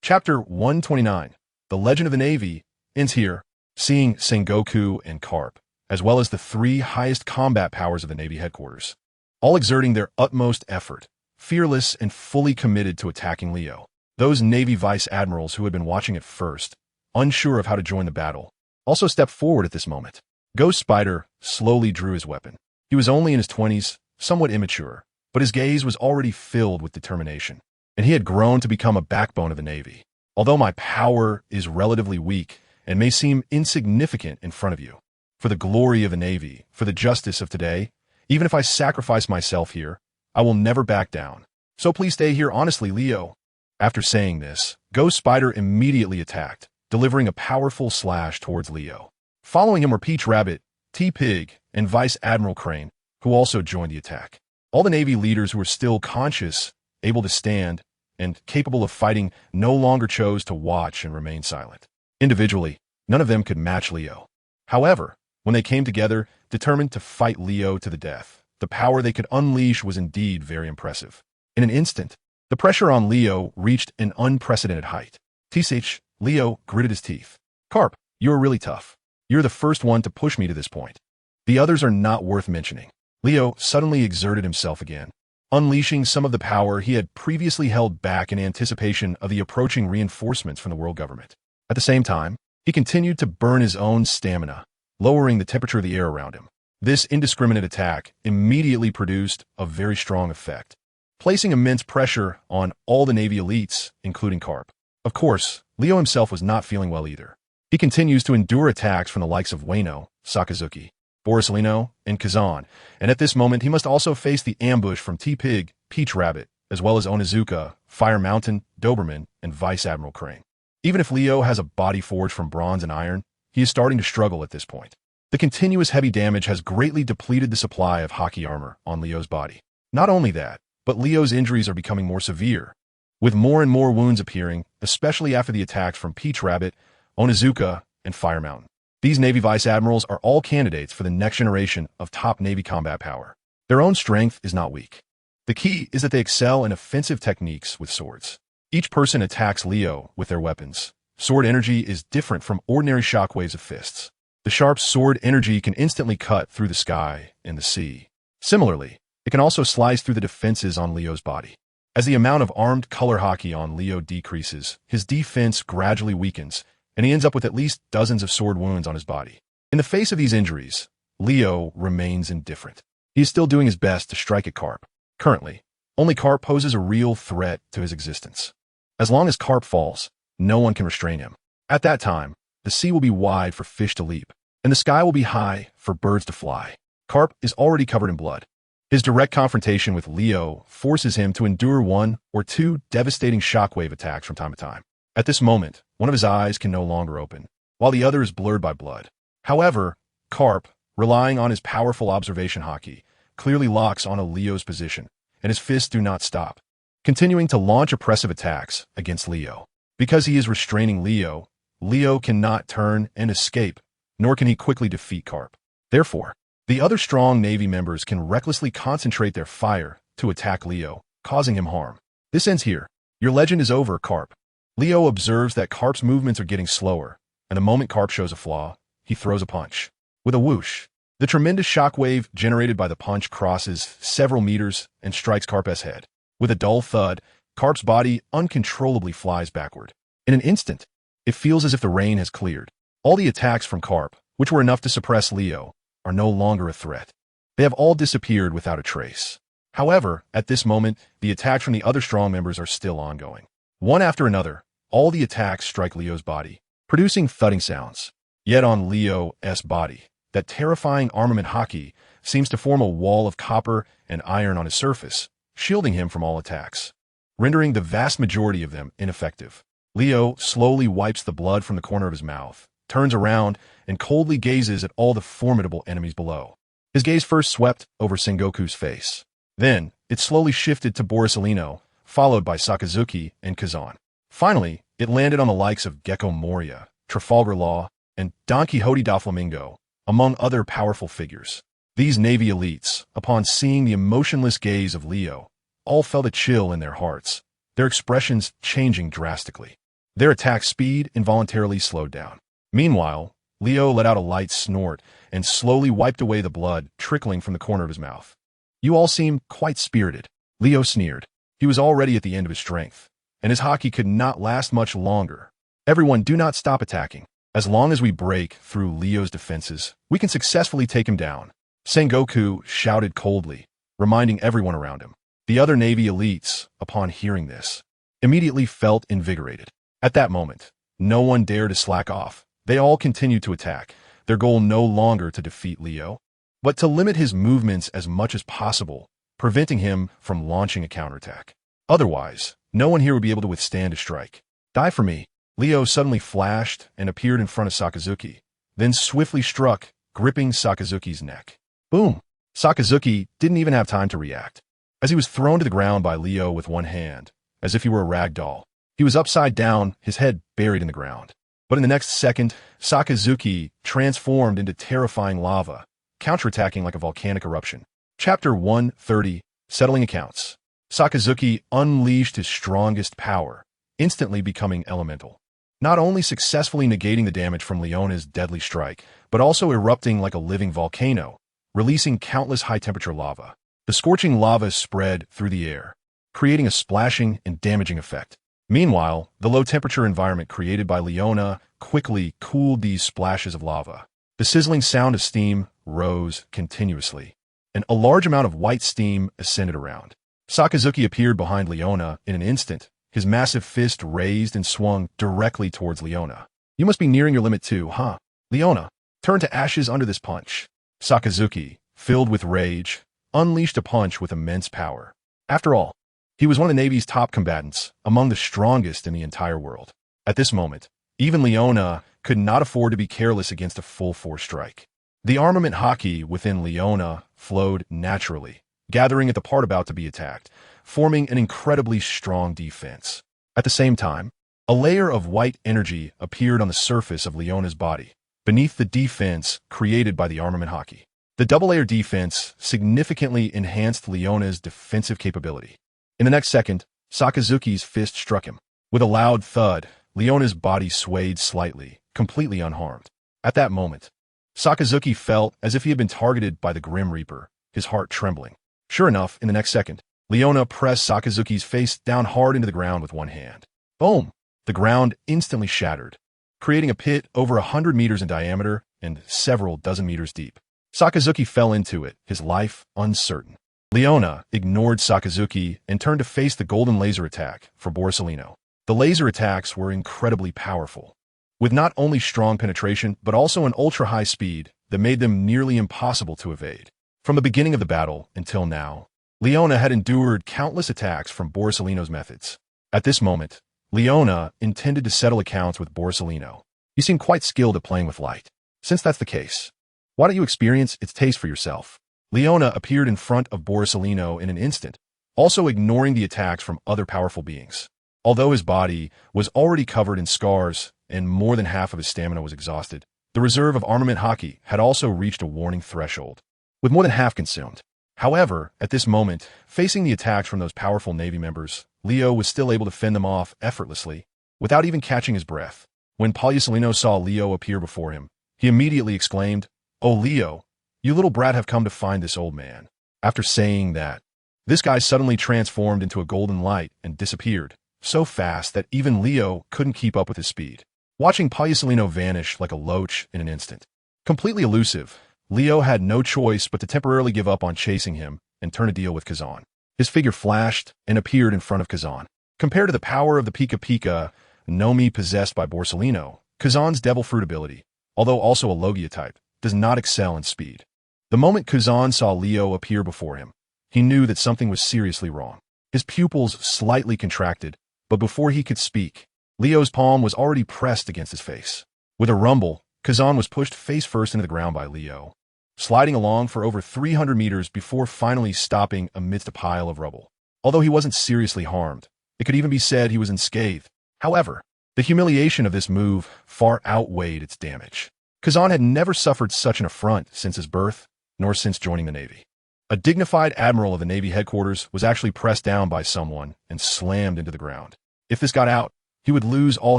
Chapter 129, The Legend of the Navy, ends here, seeing Sengoku and Karp, as well as the three highest combat powers of the Navy headquarters, all exerting their utmost effort, fearless and fully committed to attacking Leo. Those Navy vice admirals who had been watching at first, unsure of how to join the battle, also stepped forward at this moment. Ghost Spider slowly drew his weapon. He was only in his 20s, somewhat immature, but his gaze was already filled with determination, and he had grown to become a backbone of the Navy. Although my power is relatively weak and may seem insignificant in front of you, for the glory of the Navy, for the justice of today, even if I sacrifice myself here, I will never back down. So please stay here honestly, Leo. After saying this, Ghost Spider immediately attacked, delivering a powerful slash towards Leo. Following him were Peach Rabbit, T-Pig, and Vice Admiral Crane, who also joined the attack. All the Navy leaders who were still conscious able to stand, and capable of fighting, no longer chose to watch and remain silent. Individually, none of them could match Leo. However, when they came together, determined to fight Leo to the death, the power they could unleash was indeed very impressive. In an instant, the pressure on Leo reached an unprecedented height. TSH, Leo gritted his teeth. Carp, you're really tough. You're the first one to push me to this point. The others are not worth mentioning. Leo suddenly exerted himself again, unleashing some of the power he had previously held back in anticipation of the approaching reinforcements from the world government. At the same time, he continued to burn his own stamina, lowering the temperature of the air around him. This indiscriminate attack immediately produced a very strong effect, placing immense pressure on all the Navy elites, including Carp. Of course, Leo himself was not feeling well either. He continues to endure attacks from the likes of Wano, Sakazuki, Borisellino, and Kazan, and at this moment he must also face the ambush from T-Pig, Peach Rabbit, as well as Onizuka, Fire Mountain, Doberman, and Vice Admiral Crane. Even if Leo has a body forged from bronze and iron, he is starting to struggle at this point. The continuous heavy damage has greatly depleted the supply of Haki armor on Leo's body. Not only that, but Leo's injuries are becoming more severe, with more and more wounds appearing, especially after the attacks from Peach Rabbit, Onizuka, and Fire Mountain. These Navy Vice Admirals are all candidates for the next generation of top Navy combat power. Their own strength is not weak. The key is that they excel in offensive techniques with swords. Each person attacks Leo with their weapons. Sword energy is different from ordinary shockwaves of fists. The sharp sword energy can instantly cut through the sky and the sea. Similarly, it can also slice through the defenses on Leo's body. As the amount of armed color Haki on Leo decreases, his defense gradually weakens, and he ends up with at least dozens of sword wounds on his body. In the face of these injuries, Leo remains indifferent. He is still doing his best to strike at Carp. Currently, only Carp poses a real threat to his existence. As long as Carp falls, no one can restrain him. At that time, the sea will be wide for fish to leap, and the sky will be high for birds to fly. Carp is already covered in blood. His direct confrontation with Leo forces him to endure one or two devastating shockwave attacks from time to time. At this moment, one of his eyes can no longer open, while the other is blurred by blood. However, Carp, relying on his powerful observation Haki, clearly locks onto Leo's position, and his fists do not stop, continuing to launch oppressive attacks against Leo. Because he is restraining Leo, Leo cannot turn and escape, nor can he quickly defeat Carp. Therefore, the other strong Navy members can recklessly concentrate their fire to attack Leo, causing him harm. This ends here. Your legend is over, Carp. Leo observes that Carp's movements are getting slower, and the moment Carp shows a flaw, he throws a punch. With a whoosh, the tremendous shockwave generated by the punch crosses several meters and strikes Carp's head. With a dull thud, Carp's body uncontrollably flies backward. In an instant, it feels as if the rain has cleared. All the attacks from Carp, which were enough to suppress Leo, are no longer a threat. They have all disappeared without a trace. However, at this moment, the attacks from the other strong members are still ongoing. One after another, all the attacks strike Leo's body, producing thudding sounds. Yet on Leo's body, that terrifying armament Haki seems to form a wall of copper and iron on his surface, shielding him from all attacks, rendering the vast majority of them ineffective. Leo slowly wipes the blood from the corner of his mouth, turns around, and coldly gazes at all the formidable enemies below. His gaze first swept over Sengoku's face. Then, it slowly shifted to Borisellino, followed by Sakazuki and Kazan. Finally, it landed on the likes of Gecko Moria, Trafalgar Law, and Don Quixote da Flamingo, among other powerful figures. These Navy elites, upon seeing the emotionless gaze of Leo, all felt a chill in their hearts, their expressions changing drastically. Their attack speed involuntarily slowed down. Meanwhile, Leo let out a light snort and slowly wiped away the blood trickling from the corner of his mouth. You all seem quite spirited. Leo sneered. He was already at the end of his strength, and his Haki could not last much longer. Everyone, do not stop attacking. As long as we break through Leo's defenses, we can successfully take him down. Sengoku shouted coldly, reminding everyone around him. The other Navy elites, upon hearing this, immediately felt invigorated. At that moment, no one dared to slack off. They all continued to attack, their goal no longer to defeat Leo, but to limit his movements as much as possible, preventing him from launching a counterattack. Otherwise, no one here would be able to withstand a strike. Die for me. Leo suddenly flashed and appeared in front of Sakazuki, then swiftly struck, gripping Sakazuki's neck. Boom! Sakazuki didn't even have time to react. as he was thrown to the ground by Leo with one hand, as if he were a rag doll. He was upside down, his head buried in the ground. But in the next second, Sakazuki transformed into terrifying lava, counterattacking like a volcanic eruption. Chapter 130, Settling Accounts. Sakazuki unleashed his strongest power, instantly becoming elemental. Not only successfully negating the damage from Leona's deadly strike, but also erupting like a living volcano, releasing countless high-temperature lava. The scorching lava spread through the air, creating a splashing and damaging effect. Meanwhile, the low-temperature environment created by Leona quickly cooled these splashes of lava. The sizzling sound of steam rose continuously, and a large amount of white steam ascended around. Sakazuki appeared behind Leona in an instant, his massive fist raised and swung directly towards Leona. "You must be nearing your limit too, huh? Leona, turn to ashes under this punch." Sakazuki, filled with rage, unleashed a punch with immense power. After all, he was one of the Navy's top combatants, among the strongest in the entire world. At this moment, even Leona could not afford to be careless against a full-force strike. The armament Haki within Leona flowed naturally, gathering at the part about to be attacked, forming an incredibly strong defense. At the same time, a layer of white energy appeared on the surface of Leona's body, beneath the defense created by the armament Haki. The double-layer defense significantly enhanced Leona's defensive capability. In the next second, Sakazuki's fist struck him. With a loud thud, Leona's body swayed slightly, completely unharmed. At that moment, Sakazuki felt as if he had been targeted by the Grim Reaper, his heart trembling. Sure enough, in the next second, Leona pressed Sakazuki's face down hard into the ground with one hand. Boom! The ground instantly shattered, creating a pit over 100 meters in diameter and several dozen meters deep. Sakazuki fell into it, his life uncertain. Leona ignored Sakazuki and turned to face the golden laser attack for Borsalino. The laser attacks were incredibly powerful, with not only strong penetration but also an ultra-high speed that made them nearly impossible to evade. From the beginning of the battle until now, Leona had endured countless attacks from Borsalino's methods. At this moment, Leona intended to settle accounts with Borsalino. You seem quite skilled at playing with light. Since that's the case, why don't you experience its taste for yourself? Leona appeared in front of Borsalino in an instant, also ignoring the attacks from other powerful beings. Although his body was already covered in scars and more than half of his stamina was exhausted, the reserve of armament Haki had also reached a warning threshold, with more than half consumed. However, at this moment, facing the attacks from those powerful Navy members, Leo was still able to fend them off effortlessly, without even catching his breath. When Borsalino saw Leo appear before him, he immediately exclaimed, "Oh, Leo, you little brat have come to find this old man." After saying that, this guy suddenly transformed into a golden light and disappeared, so fast that even Leo couldn't keep up with his speed. Watching Borsalino vanish like a loach in an instant. Completely elusive, Leo had no choice but to temporarily give up on chasing him and turn a deal with Kazan. His figure flashed and appeared in front of Kazan. Compared to the power of the Pika Pika Nomi possessed by Borsalino, Kazan's Devil Fruit ability, although also a Logia type, does not excel in speed. The moment Kazan saw Leo appear before him, he knew that something was seriously wrong. His pupils slightly contracted, but before he could speak, Leo's palm was already pressed against his face. With a rumble, Kazan was pushed face first into the ground by Leo, sliding along for over 300 meters before finally stopping amidst a pile of rubble. Although he wasn't seriously harmed, it could even be said he was unscathed. However, the humiliation of this move far outweighed its damage. Kazan had never suffered such an affront since his birth, nor since joining the Navy. A dignified admiral of the Navy headquarters was actually pressed down by someone and slammed into the ground. If this got out, he would lose all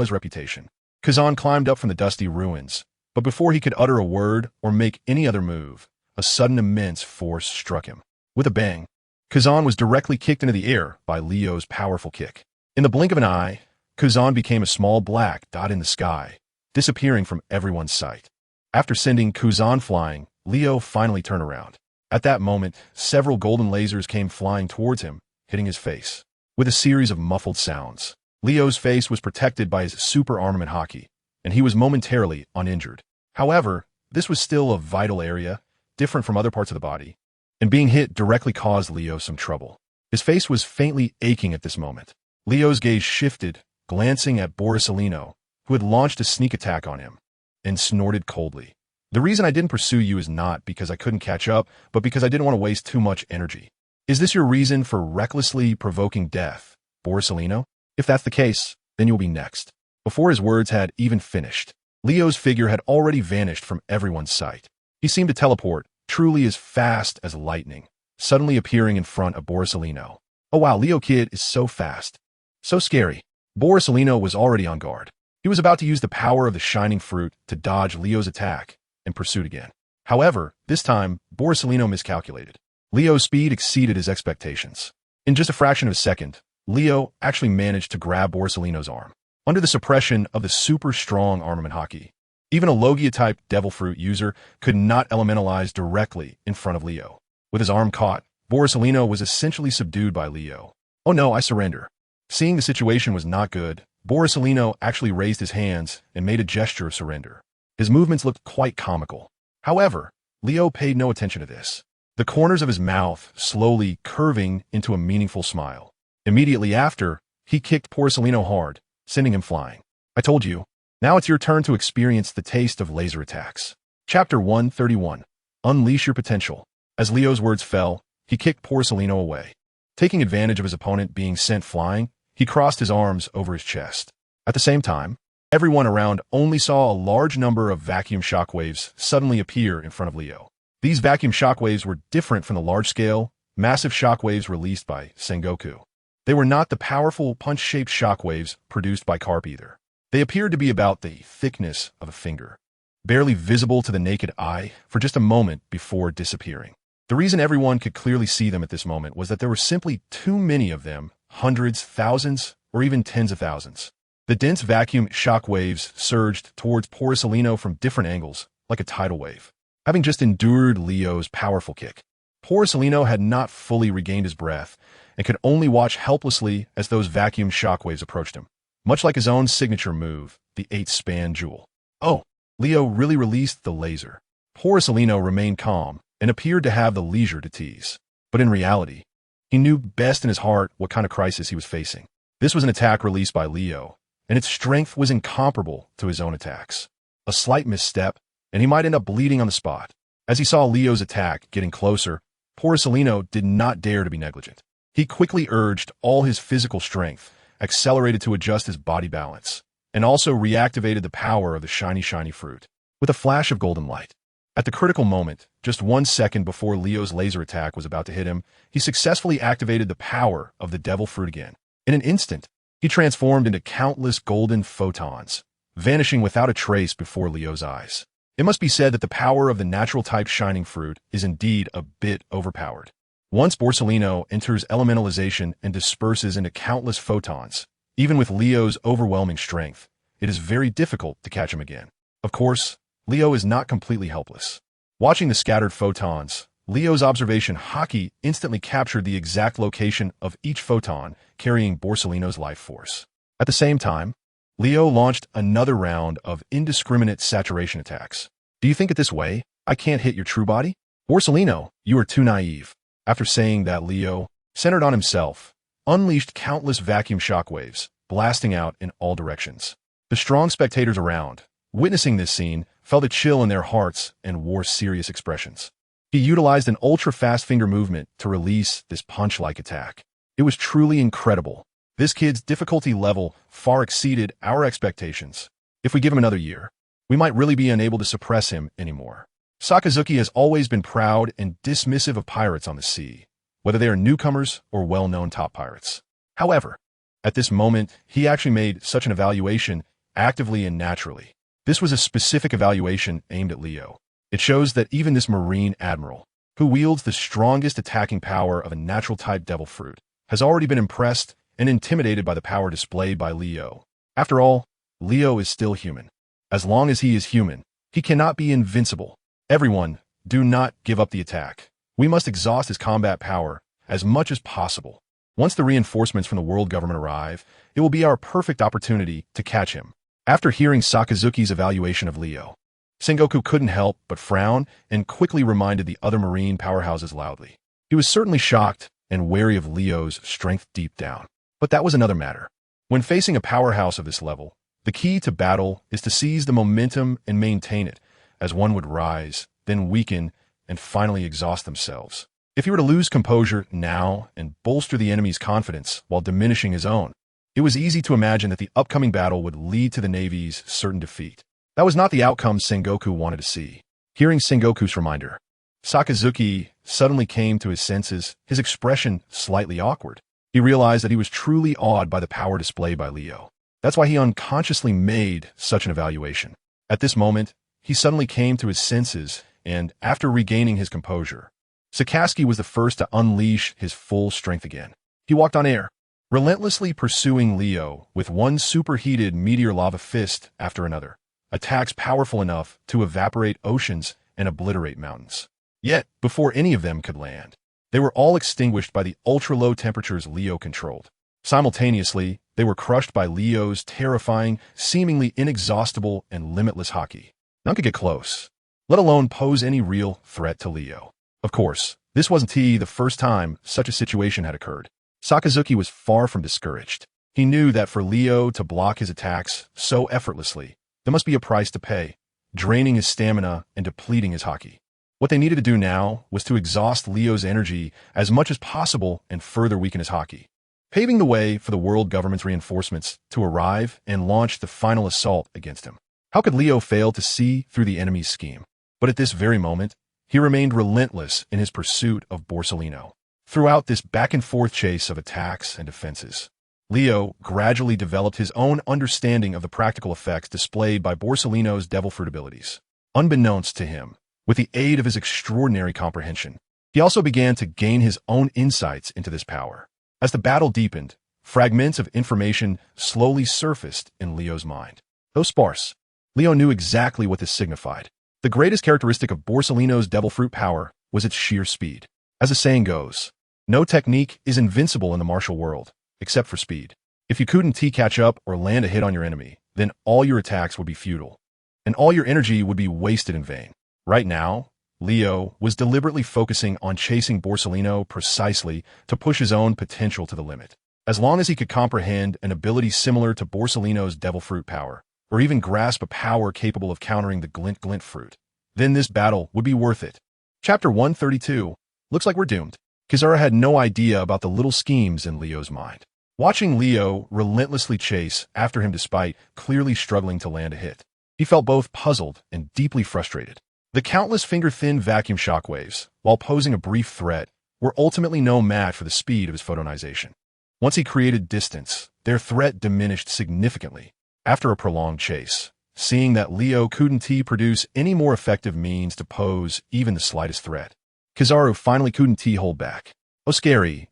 his reputation. Kazan climbed up from the dusty ruins, but before he could utter a word or make any other move, a sudden immense force struck him. With a bang, Kazan was directly kicked into the air by Leo's powerful kick. In the blink of an eye, Kazan became a small black dot in the sky, disappearing from everyone's sight. After sending Kazan flying, Leo finally turned around. At that moment, several golden lasers came flying towards him, hitting his face. With a series of muffled sounds, Leo's face was protected by his super armament Haki, and he was momentarily uninjured. However, this was still a vital area, different from other parts of the body, and being hit directly caused Leo some trouble. His face was faintly aching at this moment. Leo's gaze shifted, glancing at Borsalino, who had launched a sneak attack on him, and snorted coldly. "The reason I didn't pursue you is not because I couldn't catch up, but because I didn't want to waste too much energy. Is this your reason for recklessly provoking death, Borsalino? If that's the case, then you'll be next. Before his words had even finished, Leo's figure had already vanished from everyone's sight. He seemed to teleport, truly as fast as lightning, suddenly appearing in front of Borsalino. Oh wow, Leo Kid is so fast. So scary. Borsalino was already on guard. He was about to use the power of the shining fruit to dodge Leo's attack and pursuit again. However, this time, Borsalino miscalculated. Leo's speed exceeded his expectations. In just a fraction of a second, Leo actually managed to grab Borsalino's arm. Under the suppression of the super strong armament Haki, even a Logia-type Devil Fruit user could not elementalize directly in front of Leo. With his arm caught, Borsalino was essentially subdued by Leo. Oh no, I surrender. Seeing the situation was not good, Borsalino actually raised his hands and made a gesture of surrender. His movements looked quite comical. However, Leo paid no attention to this, the corners of his mouth slowly curving into a meaningful smile. Immediately after, he kicked Borsalino hard, sending him flying. I told you. Now it's your turn to experience the taste of laser attacks. Chapter 131. Unleash your potential. As Leo's words fell, he kicked Borsalino away. Taking advantage of his opponent being sent flying, he crossed his arms over his chest. At the same time, everyone around only saw a large number of vacuum shockwaves suddenly appear in front of Leo. These vacuum shockwaves were different from the large-scale, massive shockwaves released by Sengoku. They were not the powerful punch-shaped shockwaves produced by Carp either. They appeared to be about the thickness of a finger, barely visible to the naked eye for just a moment before disappearing. The reason everyone could clearly see them at this moment was that there were simply too many of them, hundreds, thousands, or even tens of thousands. The dense vacuum shockwaves surged towards Borsalino from different angles, like a tidal wave. Having just endured Leo's powerful kick, Borsalino had not fully regained his breath and could only watch helplessly as those vacuum shockwaves approached him. Much like his own signature move, the 8-span jewel. Oh, Leo really released the laser. Borsalino remained calm and appeared to have the leisure to tease. But in reality, he knew best in his heart what kind of crisis he was facing. This was an attack released by Leo, and its strength was incomparable to his own attacks. A slight misstep, and he might end up bleeding on the spot. As he saw Leo's attack getting closer, Borsalino did not dare to be negligent. He quickly urged all his physical strength, accelerated to adjust his body balance, and also reactivated the power of the shiny fruit. With a flash of golden light. At the critical moment, just 1 second before Leo's laser attack was about to hit him, he successfully activated the power of the Devil Fruit again. In an instant, he transformed into countless golden photons, vanishing without a trace before Leo's eyes. It must be said that the power of the natural-type shining fruit is indeed a bit overpowered. Once Borsalino enters elementalization and disperses into countless photons, even with Leo's overwhelming strength, it is very difficult to catch him again. Of course, Leo is not completely helpless. Watching the scattered photons, Leo's observation Haki instantly captured the exact location of each photon carrying Borsalino's life force. At the same time, Leo launched another round of indiscriminate saturation attacks. Do you think it this way, I can't hit your true body? Borsalino, you are too naive. After saying that, Leo, centered on himself, unleashed countless vacuum shockwaves, blasting out in all directions. The strong spectators around, witnessing this scene, felt a chill in their hearts and wore serious expressions. He utilized an ultra-fast finger movement to release this punch-like attack. It was truly incredible. This kid's difficulty level far exceeded our expectations. If we give him another year, we might really be unable to suppress him anymore. Sakazuki has always been proud and dismissive of pirates on the sea, whether they are newcomers or well-known top pirates. However, at this moment, he actually made such an evaluation actively and naturally. This was a specific evaluation aimed at Leo. It shows that even this Marine Admiral, who wields the strongest attacking power of a natural-type Devil Fruit, has already been impressed and intimidated by the power displayed by Leo. After all, Leo is still human. As long as he is human, he cannot be invincible. Everyone, do not give up the attack. We must exhaust his combat power as much as possible. Once the reinforcements from the world government arrive, it will be our perfect opportunity to catch him. After hearing Sakazuki's evaluation of Leo, Sengoku couldn't help but frown and quickly reminded the other marine powerhouses loudly. He was certainly shocked and wary of Leo's strength deep down. But that was another matter. When facing a powerhouse of this level, the key to battle is to seize the momentum and maintain it, as one would rise, then weaken, and finally exhaust themselves. If he were to lose composure now and bolster the enemy's confidence while diminishing his own, it was easy to imagine that the upcoming battle would lead to the Navy's certain defeat. That was not the outcome Sengoku wanted to see. Hearing Sengoku's reminder, Sakazuki suddenly came to his senses, his expression slightly awkward. He realized that he was truly awed by the power displayed by Leo. That's why he unconsciously made such an evaluation. At this moment, he suddenly came to his senses, and after regaining his composure, Sakazuki was the first to unleash his full strength again. He walked on air, relentlessly pursuing Leo with one superheated meteor lava fist after another, attacks powerful enough to evaporate oceans and obliterate mountains. Yet, before any of them could land, they were all extinguished by the ultra-low temperatures Leo controlled. Simultaneously, they were crushed by Leo's terrifying, seemingly inexhaustible and limitless Haki. None could get close, let alone pose any real threat to Leo. Of course, this wasn't the first time such a situation had occurred. Sakazuki was far from discouraged. He knew that for Leo to block his attacks so effortlessly, there must be a price to pay, draining his stamina and depleting his Haki. What they needed to do now was to exhaust Leo's energy as much as possible and further weaken his Haki, paving the way for the world government's reinforcements to arrive and launch the final assault against him. How could Leo fail to see through the enemy's scheme? But at this very moment, he remained relentless in his pursuit of Borsellino. Throughout this back-and-forth chase of attacks and defenses, Leo gradually developed his own understanding of the practical effects displayed by Borsellino's devil fruit abilities. Unbeknownst to him, with the aid of his extraordinary comprehension, he also began to gain his own insights into this power. As the battle deepened, fragments of information slowly surfaced in Leo's mind. Though sparse, Leo knew exactly what this signified. The greatest characteristic of Borsellino's devil fruit power was its sheer speed. As the saying goes, no technique is invincible in the martial world, except for speed. If you couldn't catch up or land a hit on your enemy, then all your attacks would be futile, and all your energy would be wasted in vain. Right now, Leo was deliberately focusing on chasing Borsellino precisely to push his own potential to the limit. As long as he could comprehend an ability similar to Borsellino's devil fruit power, or even grasp a power capable of countering the glint fruit, then this battle would be worth it. Chapter 132. Looks like we're doomed. Kizara had no idea about the little schemes in Leo's mind. Watching Leo relentlessly chase after him despite clearly struggling to land a hit, he felt both puzzled and deeply frustrated. The countless finger-thin vacuum shockwaves, while posing a brief threat, were ultimately no match for the speed of his photonization. Once he created distance, their threat diminished significantly. After a prolonged chase, seeing that Leo couldn't produce any more effective means to pose even the slightest threat, Kizaru finally couldn't hold back. "Oh, scary,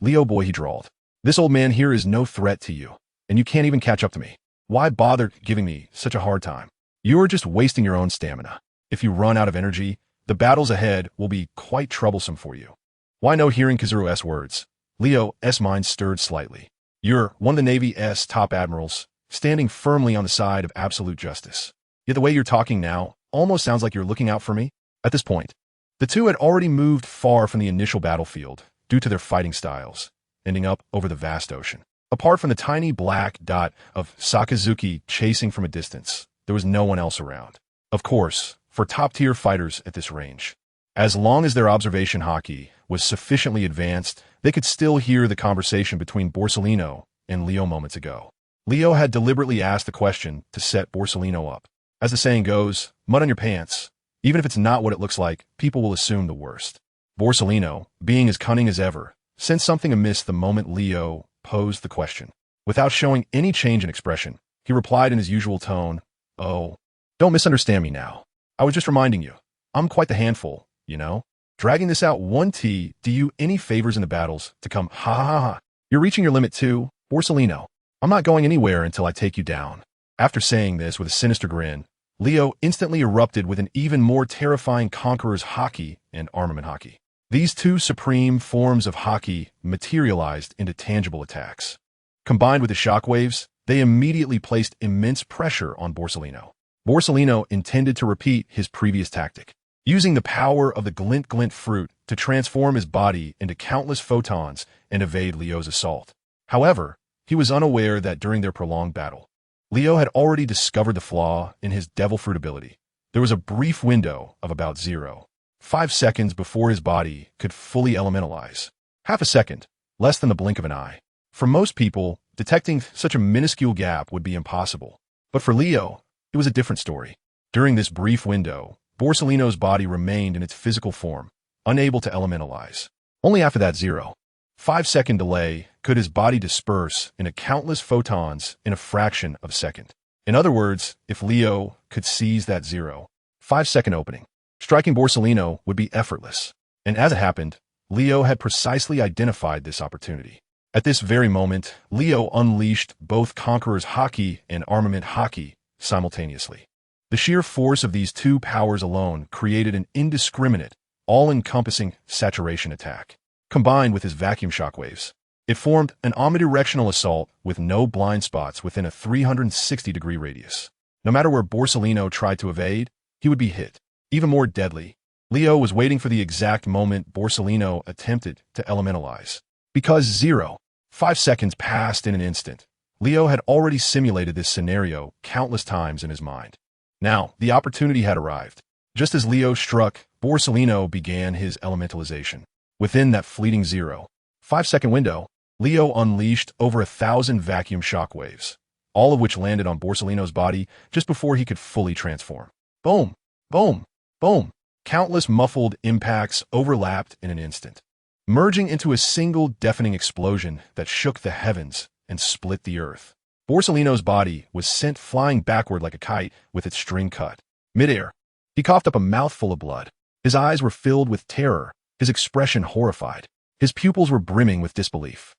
Leo boy," he drawled. "This old man here is no threat to you, and you can't even catch up to me. Why bother giving me such a hard time? You are just wasting your own stamina. If you run out of energy, the battles ahead will be quite troublesome for you." Why no hearing Kizaru's words, Leo's mind stirred slightly. "You're one of the Navy's top admirals, standing firmly on the side of absolute justice. Yet the way you're talking now almost sounds like you're looking out for me." At this point, the two had already moved far from the initial battlefield due to their fighting styles, ending up over the vast ocean. Apart from the tiny black dot of Sakazuki chasing from a distance, there was no one else around. Of course, for top-tier fighters at this range, as long as their observation Haki was sufficiently advanced, they could still hear the conversation between Borsellino and Leo moments ago. Leo had deliberately asked the question to set Borsellino up. As the saying goes, mud on your pants. Even if it's not what it looks like, people will assume the worst. Borsellino, being as cunning as ever, sensed something amiss the moment Leo posed the question. Without showing any change in expression, he replied in his usual tone, "Oh, don't misunderstand me now. I was just reminding you, I'm quite the handful, you know? Dragging this out do you any favors in the battles to come ha. You're reaching your limit too, Borsellino. I'm not going anywhere until I take you down." After saying this with a sinister grin, Leo instantly erupted with an even more terrifying Conqueror's Haki and Armament Haki. These two supreme forms of Haki materialized into tangible attacks. Combined with the shockwaves, they immediately placed immense pressure on Borsellino. Borsellino intended to repeat his previous tactic, using the power of the glint fruit to transform his body into countless photons and evade Leo's assault. However, he was unaware that during their prolonged battle, Leo had already discovered the flaw in his devil fruit ability. There was a brief window of about 0. 5 seconds before his body could fully elementalize. Half a second, less than the blink of an eye. For most people, detecting such a minuscule gap would be impossible. But for Leo, it was a different story. During this brief window, Borsellino's body remained in its physical form, unable to elementalize. Only after that 0.5-second delay could his body disperse into countless photons in a fraction of a second. In other words, if Leo could seize that 0.5-second opening, striking Borsellino would be effortless. And as it happened, Leo had precisely identified this opportunity. At this very moment, Leo unleashed both Conqueror's Haki and Armament Haki simultaneously. The sheer force of these two powers alone created an indiscriminate, all-encompassing saturation attack. Combined with his vacuum shockwaves, it formed an omnidirectional assault with no blind spots within a 360-degree radius. No matter where Borsellino tried to evade, he would be hit. Even more deadly, Leo was waiting for the exact moment Borsellino attempted to elementalize. Because 0.5 seconds passed in an instant, Leo had already simulated this scenario countless times in his mind. Now, the opportunity had arrived. Just as Leo struck, Borsellino began his elementalization. Within that fleeting 0.5-second window, Leo unleashed over 1,000 vacuum shockwaves, all of which landed on Borsellino's body just before he could fully transform. Boom! Boom! Boom! Countless muffled impacts overlapped in an instant, merging into a single deafening explosion that shook the heavens and split the earth. Borsellino's body was sent flying backward like a kite with its string cut. Midair, he coughed up a mouthful of blood. His eyes were filled with terror, his expression horrified. His pupils were brimming with disbelief.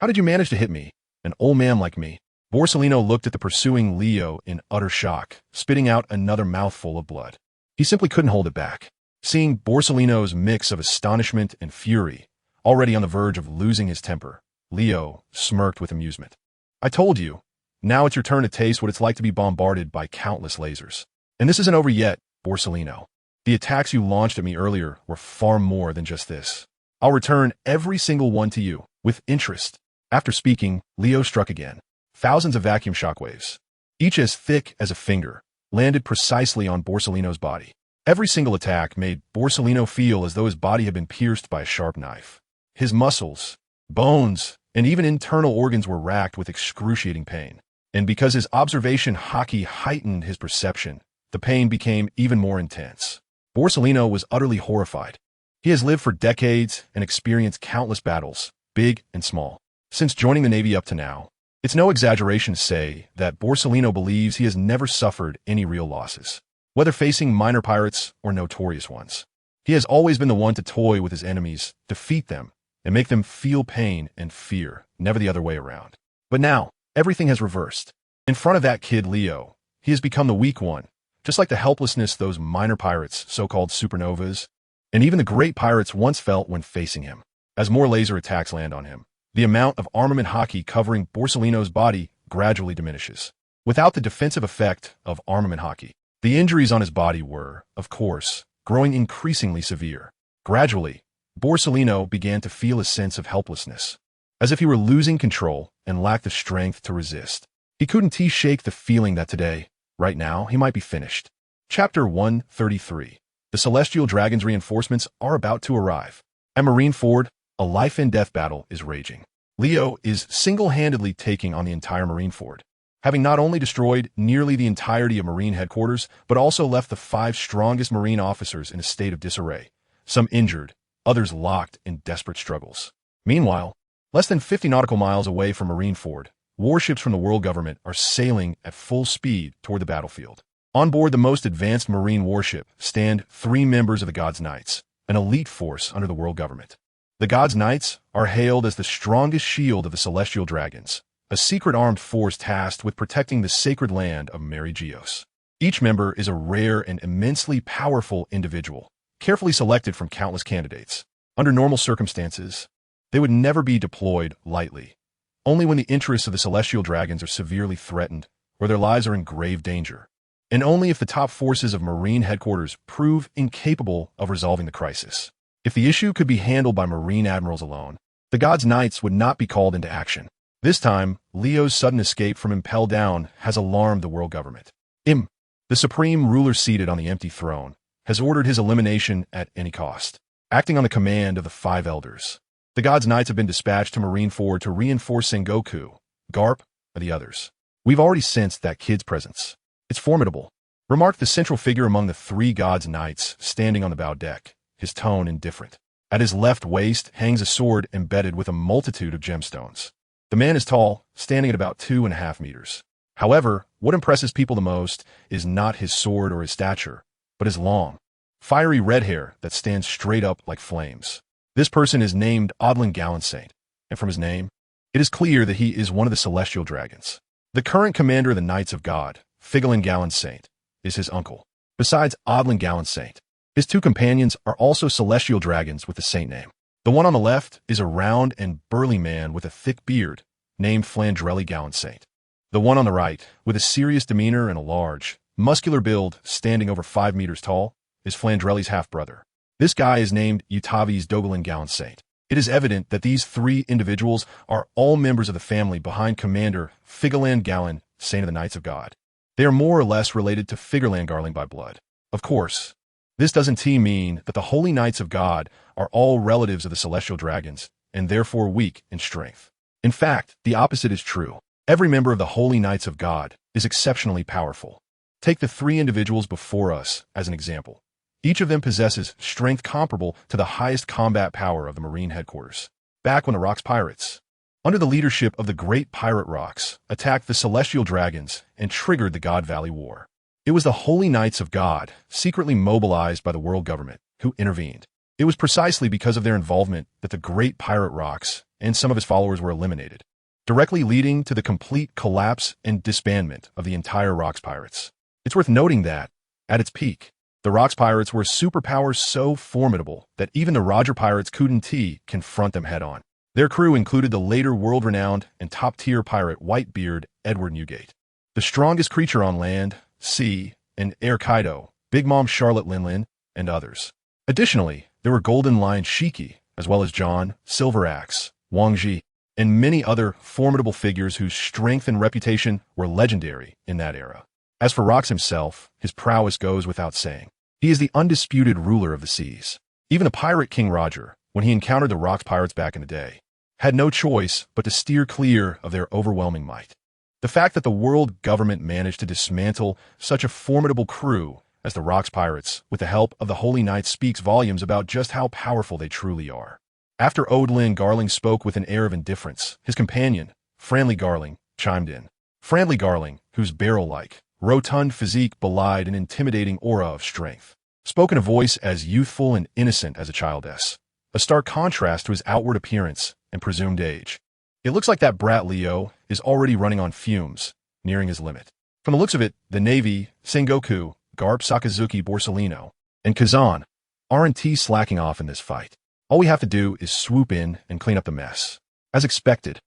How did you manage to hit me? An old man like me? Borsellino looked at the pursuing Leo in utter shock, spitting out another mouthful of blood. He simply couldn't hold it back. Seeing Borsellino's mix of astonishment and fury, already on the verge of losing his temper, Leo smirked with amusement. I told you. Now it's your turn to taste what it's like to be bombarded by countless lasers. And this isn't over yet, Borsellino. The attacks you launched at me earlier were far more than just this. I'll return every single one to you, with interest. After speaking, Leo struck again. Thousands of vacuum shockwaves, each as thick as a finger, landed precisely on Borsellino's body. Every single attack made Borsellino feel as though his body had been pierced by a sharp knife. His muscles, bones, and even internal organs were racked with excruciating pain. And because his observation Haki heightened his perception, the pain became even more intense. Borsellino was utterly horrified. He has lived for decades and experienced countless battles, big and small. Since joining the Navy up to now, it's no exaggeration to say that Borsellino believes he has never suffered any real losses, whether facing minor pirates or notorious ones. He has always been the one to toy with his enemies, defeat them, and make them feel pain and fear, never the other way around. But now, everything has reversed. In front of that kid Leo, he has become the weak one, just like the helplessness those minor pirates, so-called supernovas, and even the great pirates once felt when facing him. As more laser attacks land on him, the amount of armament Haki covering Borsellino's body gradually diminishes. Without the defensive effect of armament Haki, the injuries on his body were, of course, growing increasingly severe. Gradually, Borsellino began to feel a sense of helplessness, as if he were losing control and lacked the strength to resist. He couldn't shake the feeling that today, right now, he might be finished. Chapter 133. The Celestial Dragon's reinforcements are about to arrive. At Marineford, a life-and-death battle is raging. Leo is single-handedly taking on the entire Marineford, having not only destroyed nearly the entirety of Marine headquarters, but also left the 5 strongest Marine officers in a state of disarray, some injured, others locked in desperate struggles. Meanwhile, less than 50 nautical miles away from Marineford, warships from the world government are sailing at full speed toward the battlefield. On board the most advanced Marine warship stand 3 members of the God's Knights, an elite force under the world government. The God's Knights are hailed as the strongest shield of the Celestial Dragons, a secret armed force tasked with protecting the sacred land of Mary Geos. Each member is a rare and immensely powerful individual, carefully selected from countless candidates. Under normal circumstances, they would never be deployed lightly, only when the interests of the Celestial Dragons are severely threatened or their lives are in grave danger, and only if the top forces of Marine headquarters prove incapable of resolving the crisis. If the issue could be handled by Marine admirals alone, the God's Knights would not be called into action. This time, Leo's sudden escape from ImpelDown has alarmed the world government. The supreme ruler seated on the empty throne, has ordered his elimination at any cost. Acting on the command of the five elders, the gods' knights have been dispatched to Marineford to reinforce Sengoku, Garp, and the others. We've already sensed that kid's presence. It's formidable. Remarked the central figure among the three gods' knights standing on the bow deck, his tone indifferent. At his left waist hangs a sword embedded with a multitude of gemstones. The man is tall, standing at about 2.5 meters. However, what impresses people the most is not his sword or his stature, but his long, fiery red hair that stands straight up like flames. This person is named Odlin Gallansaint, and from his name, it is clear that he is one of the celestial dragons. The current commander of the Knights of God, Figolin Gallansaint, is his uncle. Besides Odlin Gallansaint, his two companions are also celestial dragons with the saint name. The one on the left is a round and burly man with a thick beard, named Flandrelli Gallansaint. The one on the right, with a serious demeanor and a large, muscular build standing over 5 meters tall, is Flandrelli's half-brother. This guy is named Utavi's Dogolin Gallansaint. It is evident that these three individuals are all members of the family behind Commander Figolin Gallan, Saint of the Knights of God. They are more or less related to Figurland Garling by blood. Of course, this doesn't mean that the Holy Knights of God are all relatives of the celestial dragons, and therefore weak in strength. In fact, the opposite is true. Every member of the Holy Knights of God is exceptionally powerful. Take the three individuals before us as an example. Each of them possesses strength comparable to the highest combat power of the Marine headquarters. Back when the Rocks pirates, under the leadership of the great pirate Rocks, attacked the celestial dragons and triggered the God Valley War. It was the Holy Knights of God, secretly mobilized by the world government, who intervened. It was precisely because of their involvement that the great pirate Rocks and some of his followers were eliminated, directly leading to the complete collapse and disbandment of the entire Rocks pirates. It's worth noting that, at its peak, the Rocks pirates were a superpower so formidable that even the Roger pirates couldn't confront them head-on. Their crew included the later world-renowned and top-tier pirate Whitebeard Edward Newgate, the strongest creature on land, sea, and air Kaido, Big Mom Charlotte Linlin, and others. Additionally, there were Golden Lion Shiki, as well as John, Silver Axe, Wang Ji, and many other formidable figures whose strength and reputation were legendary in that era. As for Rocks himself, his prowess goes without saying. He is the undisputed ruler of the seas. Even the pirate King Roger, when he encountered the Rocks pirates back in the day, had no choice but to steer clear of their overwhelming might. The fact that the world government managed to dismantle such a formidable crew as the Rocks pirates with the help of the Holy Knights speaks volumes about just how powerful they truly are. After Odlin Garling spoke with an air of indifference, his companion, Franley Garling, chimed in. Franley Garling, whose barrel-like, rotund physique belied an intimidating aura of strength, spoke in a voice as youthful and innocent as a child's, a stark contrast to his outward appearance and presumed age. It looks like that brat Leo is already running on fumes, nearing his limit. From the looks of it, the Navy, Sengoku, Garp Sakazuki Borsellino, and Kazan aren't slacking off in this fight. All we have to do is swoop in and clean up the mess. As expected,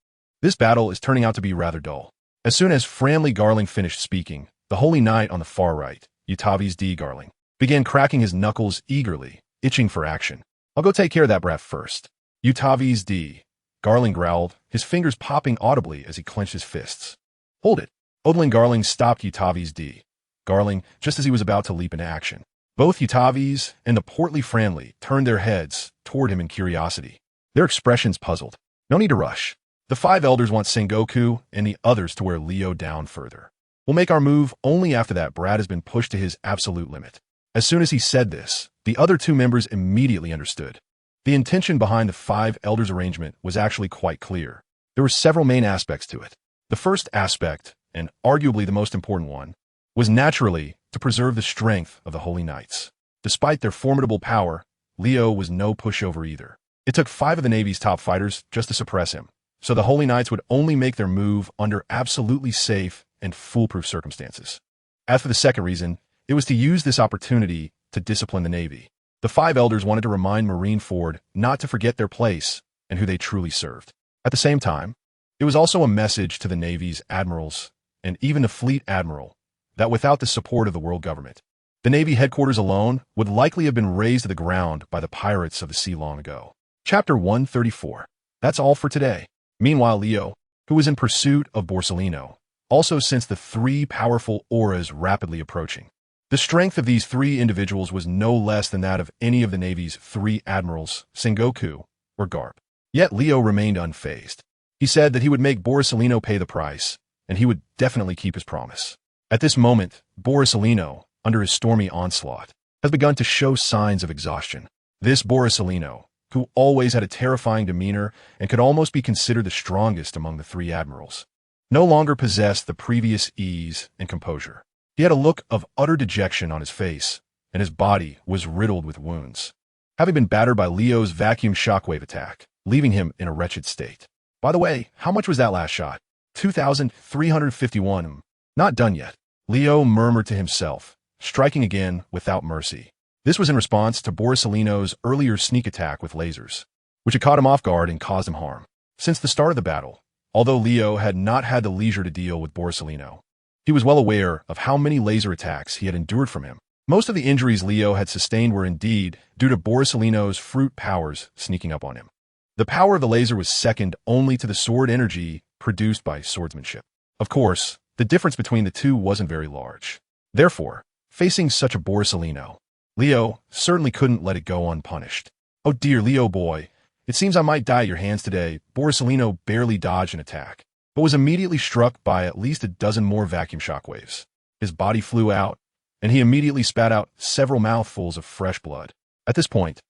this battle is turning out to be rather dull. As soon as Franley Garling finished speaking, the Holy Knight on the far right, Utavi's D. Garling, began cracking his knuckles eagerly, itching for action. I'll go take care of that brat first. Utavi's D. Garling growled, his fingers popping audibly as he clenched his fists. Hold it. Odlin Garling stopped Utavi's D. Garling just as he was about to leap into action. Both Utavi's and the portly Franley turned their heads toward him in curiosity, their expressions puzzled. No need to rush. The five elders want Sengoku and the others to wear Leo down further. We'll make our move only after that brat has been pushed to his absolute limit. As soon as he said this, the other two members immediately understood. The intention behind the five elders' arrangement was actually quite clear. There were several main aspects to it. The first aspect, and arguably the most important one, was naturally to preserve the strength of the Holy Knights. Despite their formidable power, Leo was no pushover either. It took 5 of the Navy's top fighters just to suppress him, so the Holy Knights would only make their move under absolutely safe and foolproof circumstances. As for the second reason, it was to use this opportunity to discipline the Navy. The 5 elders wanted to remind Marineford not to forget their place and who they truly served. At the same time, it was also a message to the Navy's admirals and even the fleet admiral that without the support of the world government, the Navy headquarters alone would likely have been razed to the ground by the pirates of the sea long ago. Chapter 134. That's all for today. Meanwhile, Leo, who was in pursuit of Borsellino, also sensed the 3 powerful auras rapidly approaching. The strength of these three individuals was no less than that of any of the Navy's three admirals, Sengoku or Garp. Yet Leo remained unfazed. He said that he would make Borsalino pay the price, and he would definitely keep his promise. At this moment, Borsalino, under his stormy onslaught, has begun to show signs of exhaustion. This Borsalino, who always had a terrifying demeanor and could almost be considered the strongest among the three admirals, no longer possessed the previous ease and composure. He had a look of utter dejection on his face, and his body was riddled with wounds, having been battered by Leo's vacuum shockwave attack, leaving him in a wretched state. By the way, how much was that last shot? 2,351. Not done yet. Leo murmured to himself, striking again without mercy. This was in response to Borsalino's earlier sneak attack with lasers, which had caught him off guard and caused him harm. Since the start of the battle, although Leo had not had the leisure to deal with Borsalino, he was well aware of how many laser attacks he had endured from him. Most of the injuries Leo had sustained were indeed due to Borsalino's fruit powers sneaking up on him. The power of the laser was second only to the sword energy produced by swordsmanship. Of course, the difference between the two wasn't very large. Therefore, facing such a Borsalino, Leo certainly couldn't let it go unpunished. "Oh dear Leo boy, it seems I might die at your hands today." Borsalino barely dodged an attack, but was immediately struck by at least a dozen more vacuum shockwaves. His body flew out, and he immediately spat out several mouthfuls of fresh blood. At this point,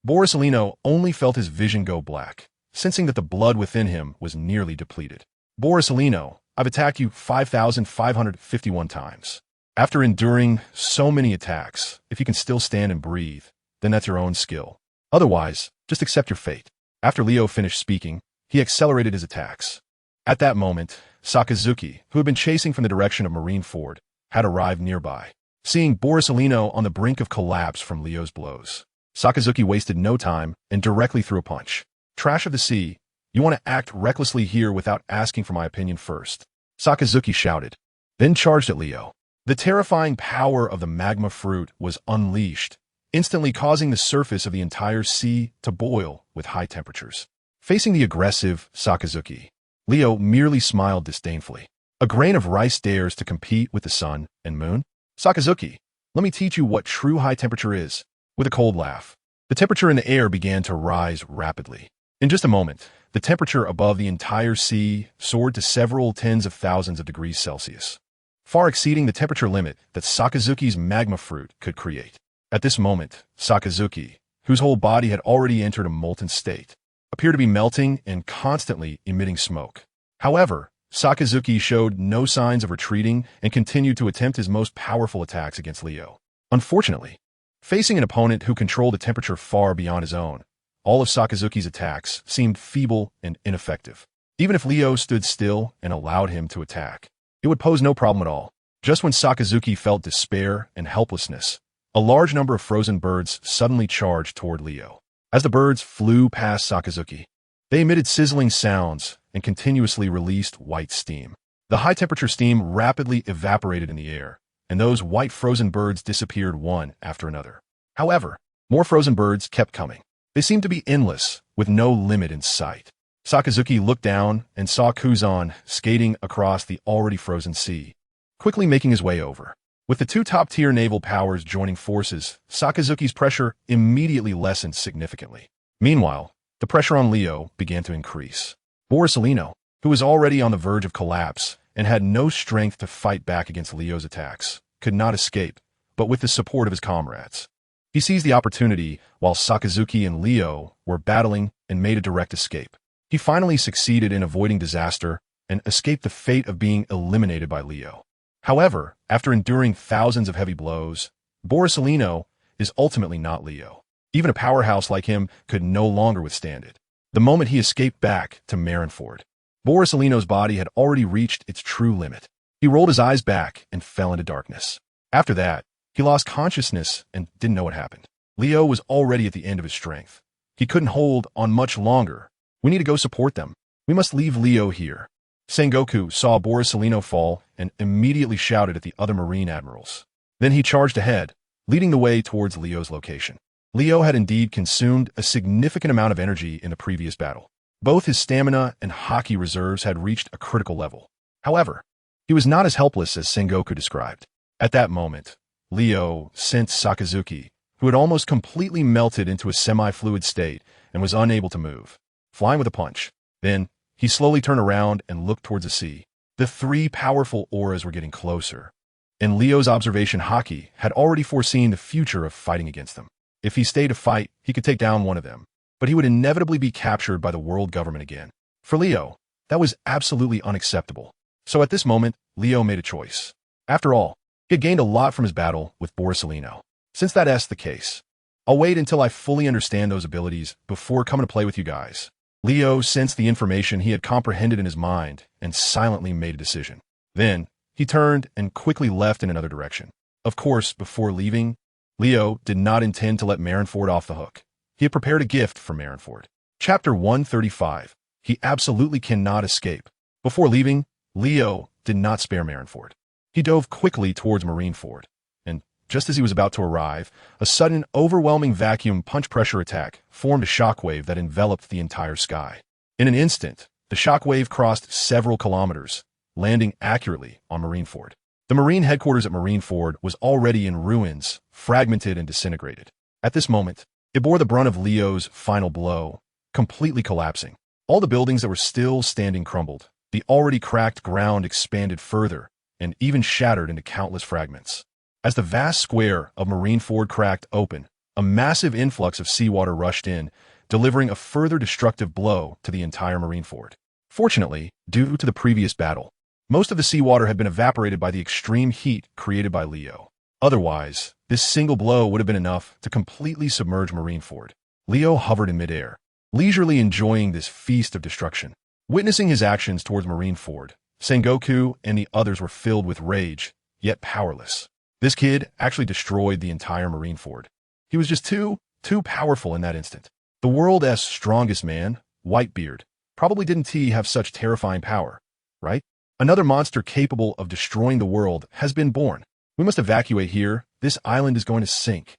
Borsalino only felt his vision go black, sensing that the blood within him was nearly depleted. "Borsalino, I've attacked you 5,551 times. After enduring so many attacks, if you can still stand and breathe, then that's your own skill. Otherwise, just accept your fate." After Leo finished speaking, he accelerated his attacks. At that moment, Sakazuki, who had been chasing from the direction of Marineford, had arrived nearby. Seeing Borsalino on the brink of collapse from Leo's blows, Sakazuki wasted no time and directly threw a punch. "Trash of the sea, you want to act recklessly here without asking for my opinion first," Sakazuki shouted, then charged at Leo. The terrifying power of the magma fruit was unleashed, instantly causing the surface of the entire sea to boil with high temperatures. Facing the aggressive Sakazuki, Leo merely smiled disdainfully. "A grain of rice dares to compete with the sun and moon? Sakazuki, let me teach you what true high temperature is." With a cold laugh, the temperature in the air began to rise rapidly. In just a moment, the temperature above the entire sea soared to several tens of thousands of degrees Celsius, far exceeding the temperature limit that Sakazuki's magma fruit could create. At this moment, Sakazuki, whose whole body had already entered a molten state, appeared to be melting and constantly emitting smoke. However, Sakazuki showed no signs of retreating and continued to attempt his most powerful attacks against Leo. Unfortunately, facing an opponent who controlled a temperature far beyond his own, all of Sakazuki's attacks seemed feeble and ineffective. Even if Leo stood still and allowed him to attack, it would pose no problem at all. Just when Sakazuki felt despair and helplessness, a large number of frozen birds suddenly charged toward Leo. As the birds flew past Sakazuki, they emitted sizzling sounds and continuously released white steam. The high-temperature steam rapidly evaporated in the air, and those white frozen birds disappeared one after another. However, more frozen birds kept coming. They seemed to be endless, with no limit in sight. Sakazuki looked down and saw Kuzan skating across the already frozen sea, quickly making his way over. With the two top-tier naval powers joining forces, Sakazuki's pressure immediately lessened significantly. Meanwhile, the pressure on Leo began to increase. Borsalino, who was already on the verge of collapse and had no strength to fight back against Leo's attacks, could not escape, but with the support of his comrades. He seized the opportunity while Sakazuki and Leo were battling and made a direct escape. He finally succeeded in avoiding disaster and escaped the fate of being eliminated by Leo. However, after enduring thousands of heavy blows, Borsalino is ultimately not Leo. Even a powerhouse like him could no longer withstand it. The moment he escaped back to Marineford, Borsalino's body had already reached its true limit. He rolled his eyes back and fell into darkness. After that, he lost consciousness and didn't know what happened. Leo was already at the end of his strength. He couldn't hold on much longer. "We need to go support them. We must leave Leo here." Sengoku saw Borsalino fall and immediately shouted at the other marine admirals. Then he charged ahead, leading the way towards Leo's location. Leo had indeed consumed a significant amount of energy in the previous battle. Both his stamina and Haki reserves had reached a critical level. However, he was not as helpless as Sengoku described. At that moment, Leo sensed Sakazuki, who had almost completely melted into a semi-fluid state and was unable to move, flying with a punch. Then, he slowly turned around and looked towards the sea. The three powerful auras were getting closer. In Leo's observation, Haki had already foreseen the future of fighting against them. If he stayed to fight, he could take down one of them, but he would inevitably be captured by the world government again. For Leo, that was absolutely unacceptable. So at this moment, Leo made a choice. After all, he had gained a lot from his battle with Borsalino. Since that's the case, I'll wait until I fully understand those abilities before coming to play with you guys. Leo sensed the information he had comprehended in his mind and silently made a decision. Then, he turned and quickly left in another direction. Of course, before leaving, Leo did not intend to let Marineford off the hook. He had prepared a gift for Marineford. Chapter 135. He absolutely cannot escape. Before leaving, Leo did not spare Marineford. He dove quickly towards Marineford, and just as he was about to arrive, a sudden, overwhelming vacuum punch pressure attack formed a shockwave that enveloped the entire sky. In an instant, the shockwave crossed several kilometers, landing accurately on Marineford. The Marine headquarters at Marineford was already in ruins, fragmented and disintegrated. At this moment, it bore the brunt of Leo's final blow, completely collapsing. All the buildings that were still standing crumbled. The already cracked ground expanded further, and even shattered into countless fragments. As the vast square of Marineford cracked open, a massive influx of seawater rushed in, delivering a further destructive blow to the entire Marineford. Fortunately, due to the previous battle, most of the seawater had been evaporated by the extreme heat created by Leo. Otherwise, this single blow would have been enough to completely submerge Marineford. Leo hovered in midair, leisurely enjoying this feast of destruction. Witnessing his actions towards Marineford, Sengoku and the others were filled with rage, yet powerless. This kid actually destroyed the entire Marineford. He was just too powerful in that instant. The world's strongest man, Whitebeard, probably didn't he have such terrifying power, right? Another monster capable of destroying the world has been born. We must evacuate here. This island is going to sink.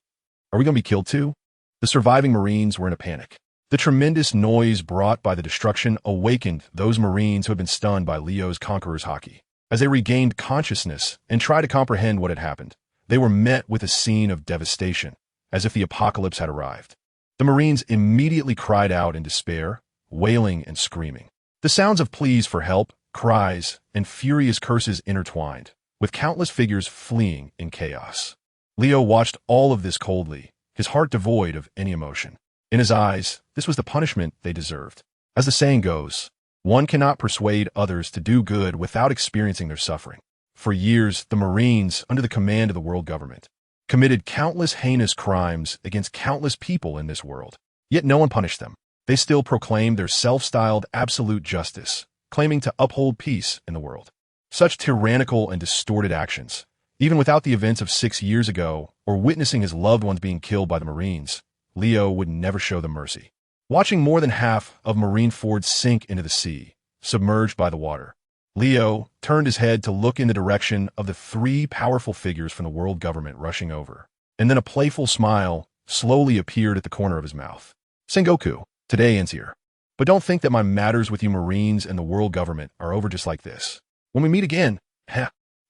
Are we going to be killed too? The surviving Marines were in a panic. The tremendous noise brought by the destruction awakened those Marines who had been stunned by Leo's Conqueror's Haki. As they regained consciousness and tried to comprehend what had happened, they were met with a scene of devastation, as if the apocalypse had arrived. The Marines immediately cried out in despair, wailing and screaming. The sounds of pleas for help, cries, and furious curses intertwined, with countless figures fleeing in chaos. Leo watched all of this coldly, his heart devoid of any emotion. In his eyes, this was the punishment they deserved. As the saying goes, one cannot persuade others to do good without experiencing their suffering. For years, the Marines, under the command of the world government, committed countless heinous crimes against countless people in this world. Yet no one punished them. They still proclaimed their self-styled absolute justice, claiming to uphold peace in the world. Such tyrannical and distorted actions, even without the events of 6 years ago or witnessing his loved ones being killed by the Marines, Leo would never show them mercy. Watching more than half of Marineford sink into the sea, submerged by the water, Leo turned his head to look in the direction of the three powerful figures from the world government rushing over, and then a playful smile slowly appeared at the corner of his mouth. Sengoku, today ends here. But don't think that my matters with you Marines and the world government are over just like this. When we meet again,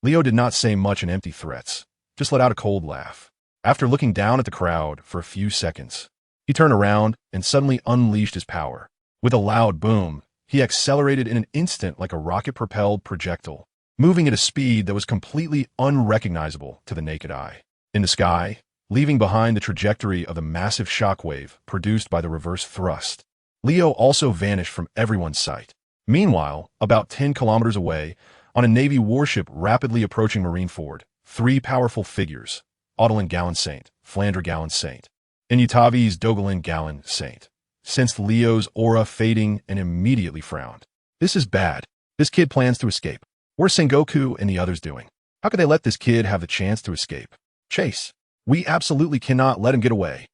Leo did not say much in empty threats, just let out a cold laugh. After looking down at the crowd for a few seconds, he turned around and suddenly unleashed his power. With a loud boom, he accelerated in an instant like a rocket-propelled projectile, moving at a speed that was completely unrecognizable to the naked eye. In the sky, leaving behind the trajectory of the massive shockwave produced by the reverse thrust, Leo also vanished from everyone's sight. Meanwhile, about 10 kilometers away, on a Navy warship rapidly approaching Marineford, three powerful figures, Audlin Gallant Saint, Flandre Gallant Saint, and Utavi's Dogalin Gallant Saint, sensed Leo's aura fading and immediately frowned. This is bad. This kid plans to escape. Where's Sengoku and the others doing? How could they let this kid have the chance to escape? Chase. We absolutely cannot let him get away.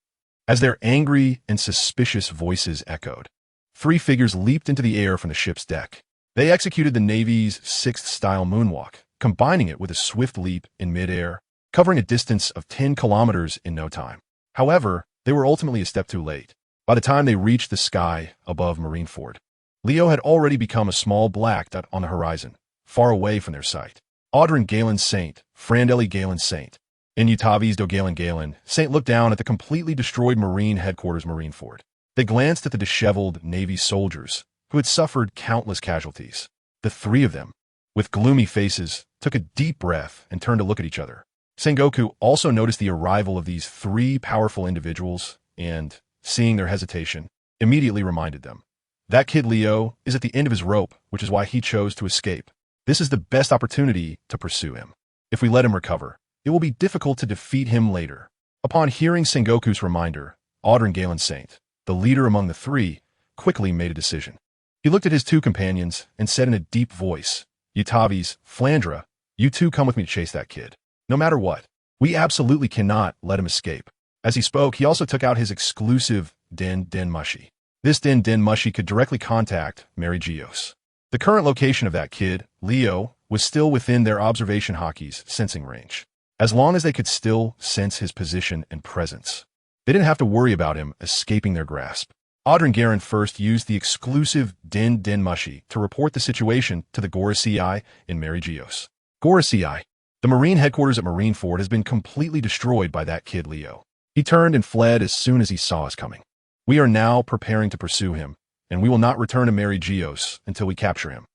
As their angry and suspicious voices echoed, three figures leaped into the air from the ship's deck. They executed the Navy's sixth-style moonwalk, combining it with a swift leap in midair, covering a distance of 10 kilometers in no time. However, they were ultimately a step too late. By the time they reached the sky above Marineford, Leo had already become a small black dot on the horizon, far away from their sight. Audrin Galen Saint, Frandelli Galen Saint, In Utavi's Galen, Saint looked down at the completely destroyed Marine headquarters Marineford. They glanced at the disheveled Navy soldiers, who had suffered countless casualties. The three of them, with gloomy faces, took a deep breath and turned to look at each other. Sengoku also noticed the arrival of these three powerful individuals and, seeing their hesitation, immediately reminded them. That kid Leo is at the end of his rope, which is why he chose to escape. This is the best opportunity to pursue him. If we let him recover, it will be difficult to defeat him later. Upon hearing Sengoku's reminder, Galen Saint, the leader among the three, quickly made a decision. He looked at his two companions and said in a deep voice, Utavi's, Flandra, you two come with me to chase that kid. No matter what, we absolutely cannot let him escape. As he spoke, he also took out his exclusive Den Mushi. This Den Mushi could directly contact Mary Geos. The current location of that kid, Leo, was still within their observation Haki's sensing range. As long as they could still sense his position and presence, they didn't have to worry about him escaping their grasp. Garen first used the exclusive Den Mushi to report the situation to the Gorosei in Mary Geos. Gorosei, the Marine headquarters at Marineford has been completely destroyed by that kid Leo. He turned and fled as soon as he saw us coming. We are now preparing to pursue him, and we will not return to Mary Geos until we capture him.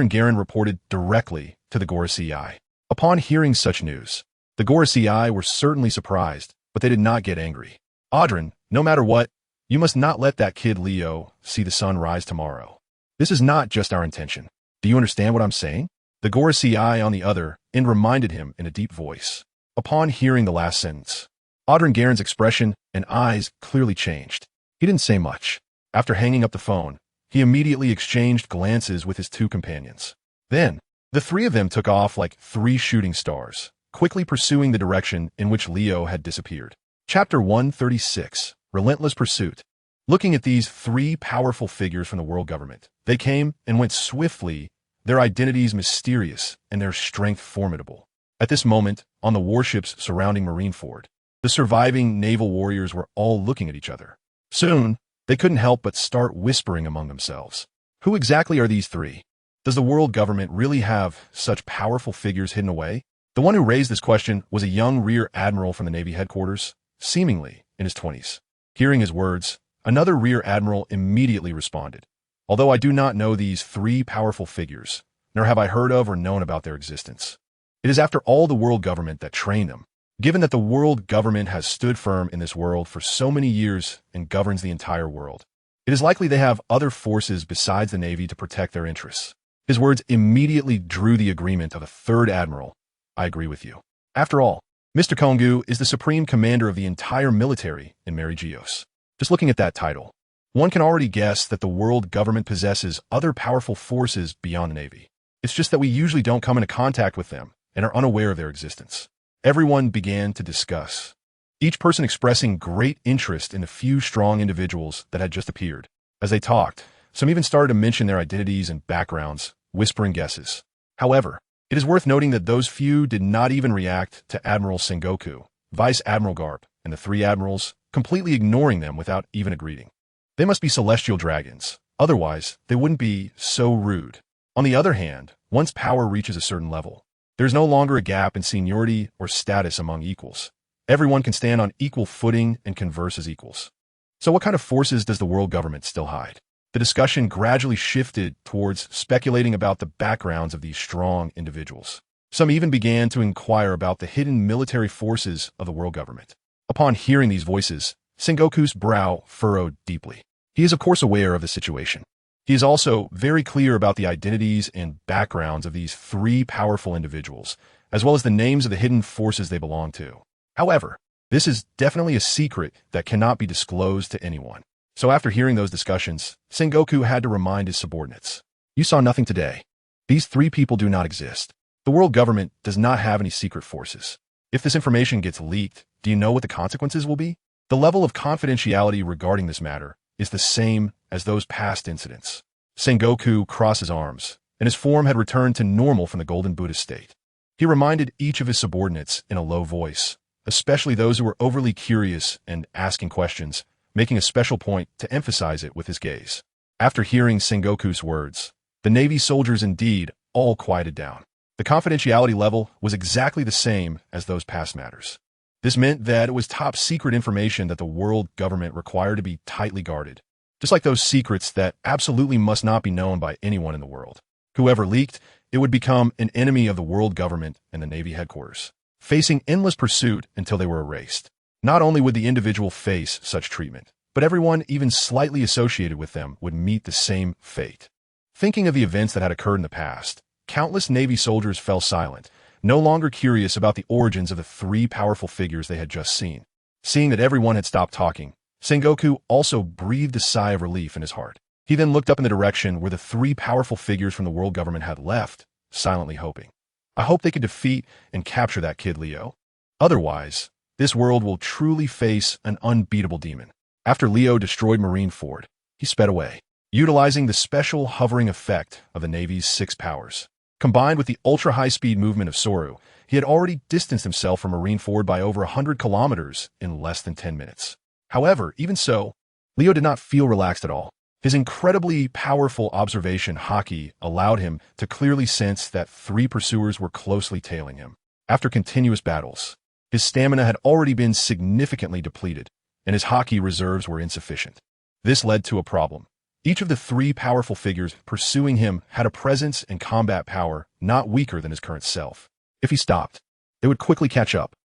Garen reported directly to the Gorosei. Upon hearing such news, the Gorosei were certainly surprised, but they did not get angry. Audrin, no matter what, you must not let that kid Leo see the sun rise tomorrow. This is not just our intention. Do you understand what I'm saying? The Gorosei, on the other end, reminded him in a deep voice. Upon hearing the last sentence, Garen's expression and eyes clearly changed. He didn't say much. After hanging up the phone, he immediately exchanged glances with his two companions. Then, the three of them took off like three shooting stars, quickly pursuing the direction in which Leo had disappeared. Chapter 136, Relentless Pursuit. Looking at these three powerful figures from the world government, they came and went swiftly, their identities mysterious and their strength formidable. At this moment, on the warships surrounding Marineford, the surviving naval warriors were all looking at each other. Soon, they couldn't help but start whispering among themselves. Who exactly are these three? Does the world government really have such powerful figures hidden away? The one who raised this question was a young rear admiral from the Navy headquarters, seemingly in his 20s. Hearing his words, another rear admiral immediately responded. Although I do not know these three powerful figures, nor have I heard of or known about their existence. It is after all the world government that trained them. Given that the world government has stood firm in this world for so many years and governs the entire world, it is likely they have other forces besides the Navy to protect their interests. His words immediately drew the agreement of a third admiral. I agree with you. After all, Mr. Kongu is the supreme commander of the entire military in Mary Geos. Just looking at that title, one can already guess that the world government possesses other powerful forces beyond the Navy. It's just that we usually don't come into contact with them and are unaware of their existence. Everyone began to discuss, each person expressing great interest in the few strong individuals that had just appeared. As they talked, some even started to mention their identities and backgrounds, whispering guesses. However, it is worth noting that those few did not even react to Admiral Sengoku, Vice Admiral Garp, and the three admirals, completely ignoring them without even a greeting. They must be celestial dragons, otherwise they wouldn't be so rude. On the other hand, once power reaches a certain level, there's no longer a gap in seniority or status among equals. Everyone can stand on equal footing and converse as equals. So what kind of forces does the world government still hide? The discussion gradually shifted towards speculating about the backgrounds of these strong individuals. Some even began to inquire about the hidden military forces of the world government. Upon hearing these voices, Sengoku's brow furrowed deeply. He is of course aware of the situation. He is also very clear about the identities and backgrounds of these three powerful individuals, as well as the names of the hidden forces they belong to. However, this is definitely a secret that cannot be disclosed to anyone. So after hearing those discussions, Sengoku had to remind his subordinates. You saw nothing today. These three people do not exist. The world government does not have any secret forces. If this information gets leaked, do you know what the consequences will be? The level of confidentiality regarding this matter is the same as those past incidents. Sengoku crossed his arms, and his form had returned to normal from the Golden Buddhist state. He reminded each of his subordinates in a low voice, especially those who were overly curious and asking questions, making a special point to emphasize it with his gaze. After hearing Sengoku's words, the Navy soldiers indeed all quieted down. The confidentiality level was exactly the same as those past matters. This meant that it was top secret information that the world government required to be tightly guarded, just like those secrets that absolutely must not be known by anyone in the world. Whoever leaked, it would become an enemy of the world government and the Navy headquarters, facing endless pursuit until they were erased. Not only would the individual face such treatment, but everyone even slightly associated with them would meet the same fate. Thinking of the events that had occurred in the past, countless Navy soldiers fell silent, no longer curious about the origins of the three powerful figures they had just seen. Seeing that everyone had stopped talking, Sengoku also breathed a sigh of relief in his heart. He then looked up in the direction where the three powerful figures from the world government had left, silently hoping. I hope they could defeat and capture that kid Leo. Otherwise, this world will truly face an unbeatable demon. After Leo destroyed Marineford, he sped away, utilizing the special hovering effect of the Navy's 6 powers. Combined with the ultra-high-speed movement of Soru, he had already distanced himself from Marineford by over 100 kilometers in less than 10 minutes. However, even so, Leo did not feel relaxed at all. His incredibly powerful observation Haki allowed him to clearly sense that 3 pursuers were closely tailing him. After continuous battles, his stamina had already been significantly depleted, and his Haki reserves were insufficient. This led to a problem. Each of the 3 powerful figures pursuing him had a presence and combat power not weaker than his current self. If he stopped, they would quickly catch up.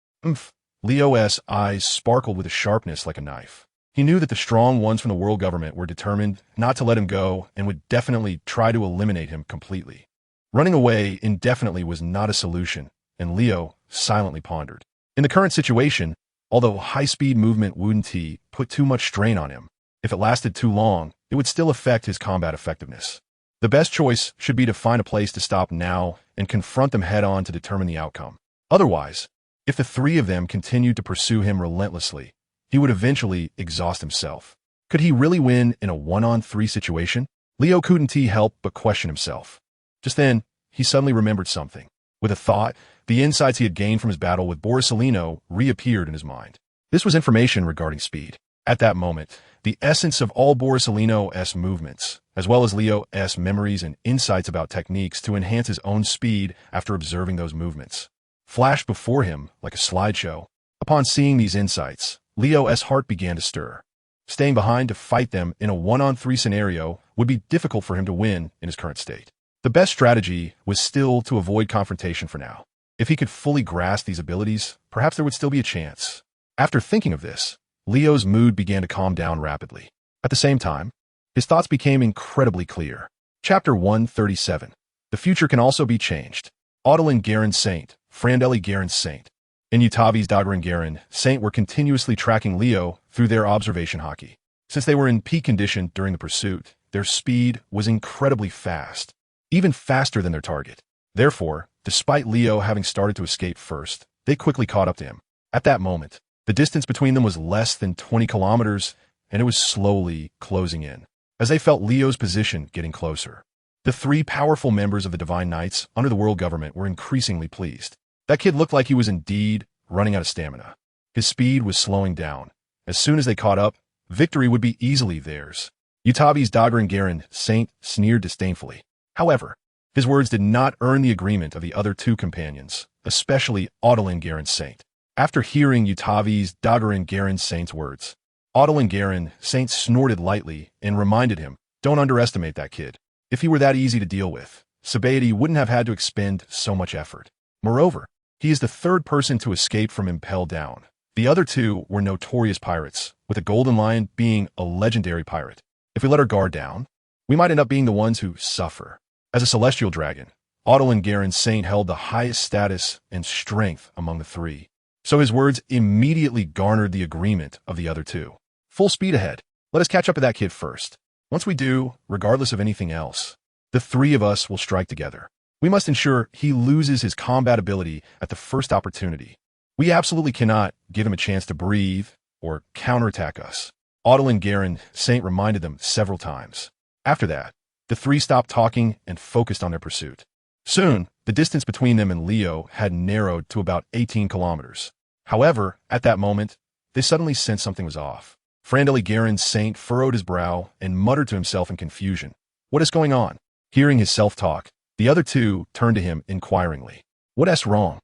Leo's eyes sparkled with a sharpness like a knife. He knew that the strong ones from the world government were determined not to let him go and would definitely try to eliminate him completely. Running away indefinitely was not a solution, and Leo silently pondered. In the current situation, although high-speed movement wouldn't put too much strain on him, if it lasted too long, it would still affect his combat effectiveness. The best choice should be to find a place to stop now and confront them head-on to determine the outcome. Otherwise, if the 3 of them continued to pursue him relentlessly, he would eventually exhaust himself. Could he really win in a 1-on-3 situation? Leo couldn't help but question himself. Just then, he suddenly remembered something. With a thought, the insights he had gained from his battle with Borsalino reappeared in his mind. This was information regarding speed. At that moment, the essence of all Borsalino's movements, as well as Leo's memories and insights about techniques to enhance his own speed after observing those movements, flashed before him like a slideshow. Upon seeing these insights, Leo's heart began to stir. Staying behind to fight them in a 1-on-3 scenario would be difficult for him to win in his current state. The best strategy was still to avoid confrontation for now. If he could fully grasp these abilities, perhaps there would still be a chance. After thinking of this, Leo's mood began to calm down rapidly. At the same time, his thoughts became incredibly clear. Chapter 137. The future can also be changed. Audlin Garen Saint, Frandelli Garen Saint, and Utavi's Dagran Garen Saint were continuously tracking Leo through their observation Haki. Since they were in peak condition during the pursuit, their speed was incredibly fast, even faster than their target. Therefore, despite Leo having started to escape first, they quickly caught up to him. At that moment, the distance between them was less than 20 kilometers, and it was slowly closing in, as they felt Leo's position getting closer. The 3 powerful members of the Divine Knights under the world government were increasingly pleased. That kid looked like he was indeed running out of stamina. His speed was slowing down. As soon as they caught up, victory would be easily theirs. Utavi's Dagran Garen Saint sneered disdainfully. However, his words did not earn the agreement of the other 2 companions, especially Audlin Garen Saint. After hearing Utavi's Dagran Garen Saint's words, Audlin Garen Saint snorted lightly and reminded him, "Don't underestimate that kid. If he were that easy to deal with, Sabaody wouldn't have had to expend so much effort. Moreover, he is the 3rd person to escape from ImpelDown. The other 2 were notorious pirates, with the Golden Lion being a legendary pirate. If we let our guard down, we might end up being the ones who suffer." As a celestial dragon, Audlin Garen Saint held the highest status and strength among the 3. So his words immediately garnered the agreement of the other 2. Full speed ahead. Let us catch up to that kid first. Once we do, regardless of anything else, the 3 of us will strike together. We must ensure he loses his combat ability at the first opportunity. We absolutely cannot give him a chance to breathe or counterattack us. Audlin Garen Saint reminded them several times. After that, the 3 stopped talking and focused on their pursuit. Soon, the distance between them and Leo had narrowed to about 18 kilometers. However, at that moment, they suddenly sensed something was off. Frandelli Garen Saint furrowed his brow and muttered to himself in confusion. What is going on? Hearing his self-talk, the other 2 turned to him inquiringly. What's wrong?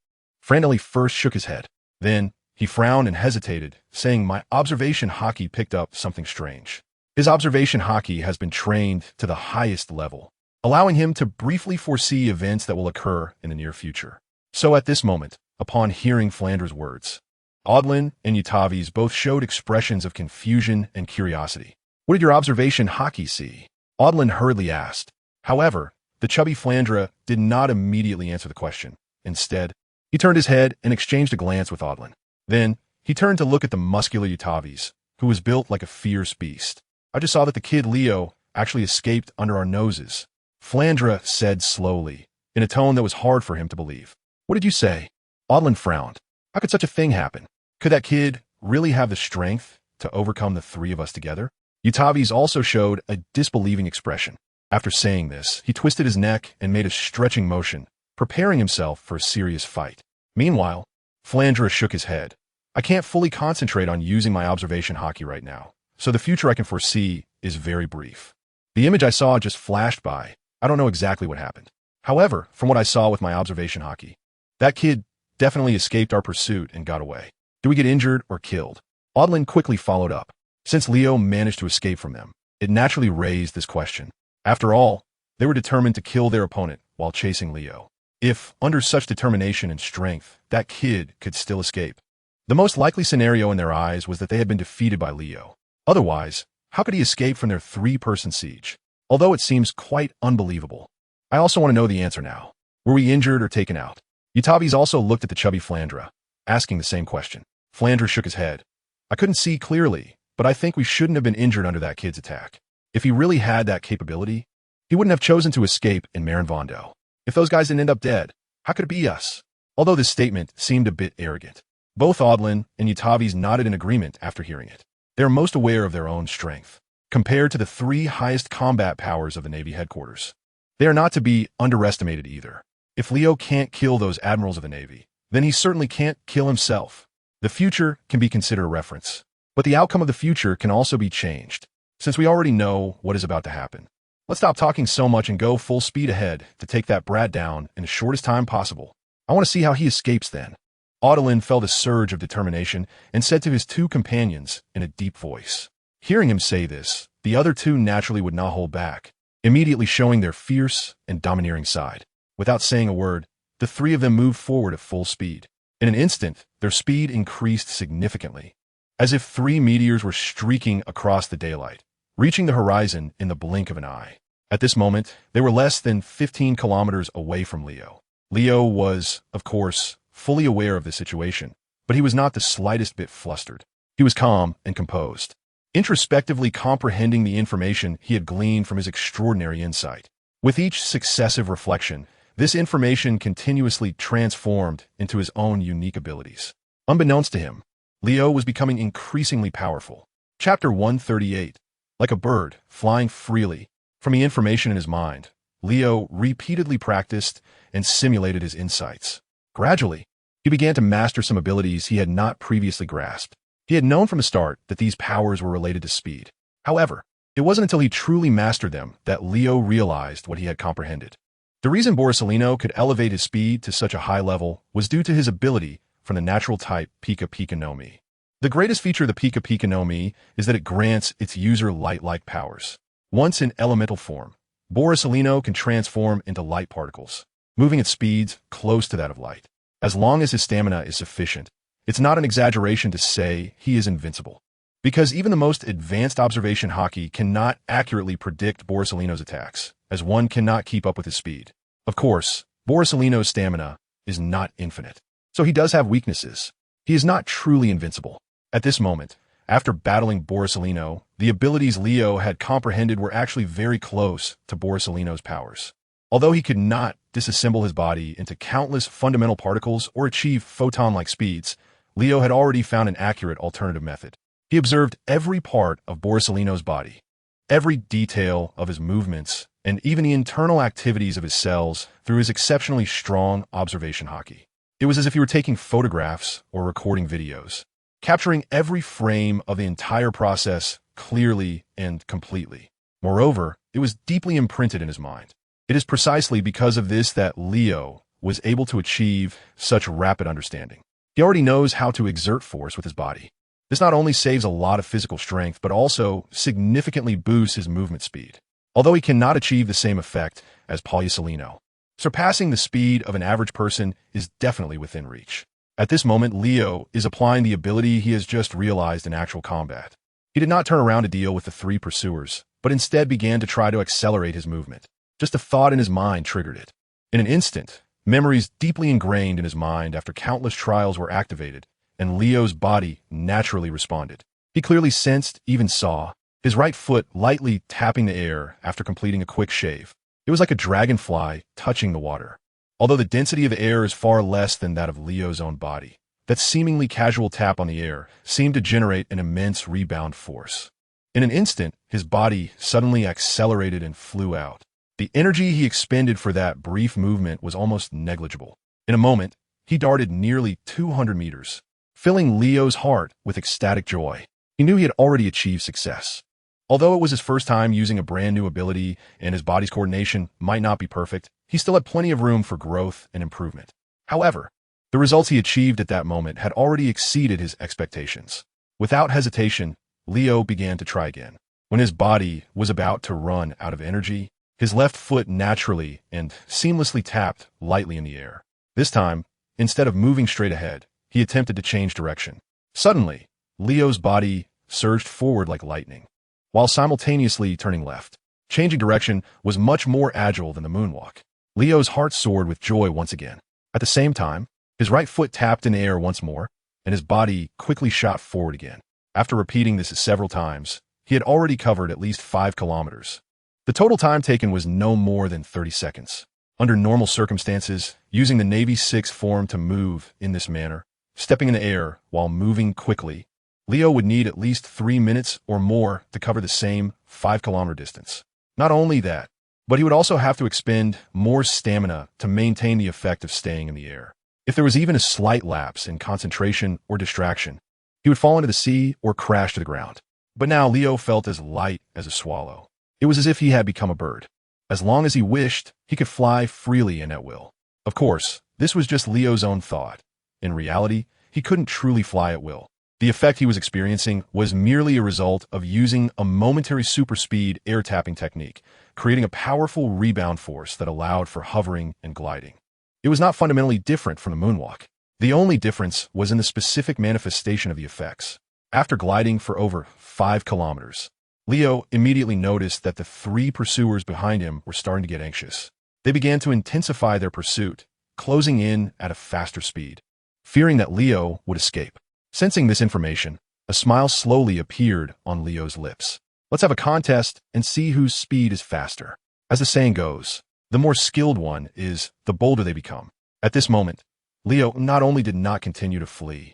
Frandelli first shook his head. Then, He frowned and hesitated, saying, "My observation Haki picked up something strange. His observation Haki has been trained to the highest level, allowing him to briefly foresee events that will occur in the near future." So at this moment, upon hearing Flandra's words, Audlin and Yutavis both showed expressions of confusion and curiosity. "What did your observation Haki see?" Audlin hurriedly asked. However, the chubby Flandra did not immediately answer the question. Instead, he turned his head and exchanged a glance with Audlin. Then, he turned to look at the muscular Yutavis, who was built like a fierce beast. "I just saw that the kid Leo actually escaped under our noses," Flandra said slowly, in a tone that was hard for him to believe. "What did you say?" Audlin frowned. "How could such a thing happen? Could that kid really have the strength to overcome the three of us together?" Yutavis also showed a disbelieving expression. After saying this, he twisted his neck and made a stretching motion, preparing himself for a serious fight. Meanwhile, Flandra shook his head. "I can't fully concentrate on using my observation Haki right now, so the future I can foresee is very brief. The image I saw just flashed by. I don't know exactly what happened. However, from what I saw with my observation Haki, that kid definitely escaped our pursuit and got away. Did we get injured or killed?" Audlin quickly followed up. Since Leo managed to escape from them, it naturally raised this question. After all, they were determined to kill their opponent while chasing Leo. If, under such determination and strength, that kid could still escape, the most likely scenario in their eyes was that they had been defeated by Leo. Otherwise, how could he escape from their three-person siege? Although it seems quite unbelievable. I also want to know the answer now. Were we injured or taken out? Yutavis also looked at the chubby Flandra, asking the same question. Flandra shook his head. "I couldn't see clearly, but I think we shouldn't have been injured under that kid's attack. If he really had that capability, he wouldn't have chosen to escape in Marinvondo. If those guys didn't end up dead, how could it be us?" Although this statement seemed a bit arrogant, both Audlin and Yutavis nodded in agreement after hearing it. They are most aware of their own strength, compared to the three highest combat powers of the Navy headquarters. They are not to be underestimated either. If Leo can't kill those admirals of the Navy, then he certainly can't kill himself. The future can be considered a reference, but the outcome of the future can also be changed, since we already know what is about to happen. Let's stop talking so much and go full speed ahead to take that brat down in the shortest time possible. I want to see how he escapes then. Audlin felt a surge of determination and said to his two companions in a deep voice. Hearing him say this, the other two naturally would not hold back, immediately showing their fierce and domineering side. Without saying a word, the three of them moved forward at full speed. In an instant, their speed increased significantly, as if three meteors were streaking across the daylight, reaching the horizon in the blink of an eye. At this moment, they were less than 15 kilometers away from Leo. Leo was, of course, fully aware of the situation, but he was not the slightest bit flustered. He was calm and composed, introspectively comprehending the information he had gleaned from his extraordinary insight. With each successive reflection, this information continuously transformed into his own unique abilities. Unbeknownst to him, Leo was becoming increasingly powerful. Chapter 138. Like a bird, flying freely. From the information in his mind, Leo repeatedly practiced and simulated his insights. Gradually, he began to master some abilities he had not previously grasped. He had known from the start that these powers were related to speed. However, it wasn't until he truly mastered them that Leo realized what he had comprehended. The reason Borsalino could elevate his speed to such a high level was due to his ability from the natural type Pika Pika no Mi. The greatest feature of the Pika Pika no Mi is that it grants its user light-like powers. Once in elemental form, Borsalino can transform into light particles, moving at speeds close to that of light. As long as his stamina is sufficient, it's not an exaggeration to say he is invincible. Because even the most advanced observation Haki cannot accurately predict Borsalino's attacks, as one cannot keep up with his speed. Of course, Borsalino's stamina is not infinite, so he does have weaknesses. He is not truly invincible. At this moment, after battling Borsalino, the abilities Leo had comprehended were actually very close to Borsalino's powers. Although he could not disassemble his body into countless fundamental particles or achieve photon-like speeds, Leo had already found an accurate alternative method. He observed every part of Borsalino's body, every detail of his movements, and even the internal activities of his cells through his exceptionally strong observation Haki. It was as if he were taking photographs or recording videos, capturing every frame of the entire process clearly and completely. Moreover, it was deeply imprinted in his mind. It is precisely because of this that Leo was able to achieve such rapid understanding. He already knows how to exert force with his body. This not only saves a lot of physical strength, but also significantly boosts his movement speed. Although he cannot achieve the same effect as Paulicelino, surpassing the speed of an average person is definitely within reach. At this moment, Leo is applying the ability he has just realized in actual combat. He did not turn around to deal with the three pursuers, but instead began to try to accelerate his movement. Just a thought in his mind triggered it. In an instant, memories deeply ingrained in his mind after countless trials were activated, and Leo's body naturally responded. He clearly sensed, even saw, his right foot lightly tapping the air after completing a quick shave. It was like a dragonfly touching the water. Although the density of air is far less than that of Leo's own body, that seemingly casual tap on the air seemed to generate an immense rebound force. In an instant, his body suddenly accelerated and flew out. The energy he expended for that brief movement was almost negligible. In a moment, he darted nearly 200 meters, filling Leo's heart with ecstatic joy. He knew he had already achieved success. Although it was his first time using a brand new ability and his body's coordination might not be perfect, he still had plenty of room for growth and improvement. However, the results he achieved at that moment had already exceeded his expectations. Without hesitation, Leo began to try again. When his body was about to run out of energy, his left foot naturally and seamlessly tapped lightly in the air. This time, instead of moving straight ahead, he attempted to change direction. Suddenly, Leo's body surged forward like lightning, while simultaneously turning left. Changing direction was much more agile than the moonwalk. Leo's heart soared with joy once again. At the same time, his right foot tapped in the air once more, and his body quickly shot forward again. After repeating this several times, he had already covered at least 5 kilometers. The total time taken was no more than 30 seconds. Under normal circumstances, using the Navy 6 form to move in this manner, stepping in the air while moving quickly, Leo would need at least 3 minutes or more to cover the same 5-kilometer distance. Not only that, but he would also have to expend more stamina to maintain the effect of staying in the air. If there was even a slight lapse in concentration or distraction, he would fall into the sea or crash to the ground. But now Leo felt as light as a swallow. It was as if he had become a bird. As long as he wished, he could fly freely and at will. Of course, this was just Leo's own thought. In reality, he couldn't truly fly at will. The effect he was experiencing was merely a result of using a momentary super-speed air-tapping technique, creating a powerful rebound force that allowed for hovering and gliding. It was not fundamentally different from the moonwalk. The only difference was in the specific manifestation of the effects. After gliding for over 5 kilometers, Leo immediately noticed that the 3 pursuers behind him were starting to get anxious. They began to intensify their pursuit, closing in at a faster speed, fearing that Leo would escape. Sensing this information, a smile slowly appeared on Leo's lips. Let's have a contest and see whose speed is faster. As the saying goes, the more skilled one is, the bolder they become. At this moment, Leo not only did not continue to flee,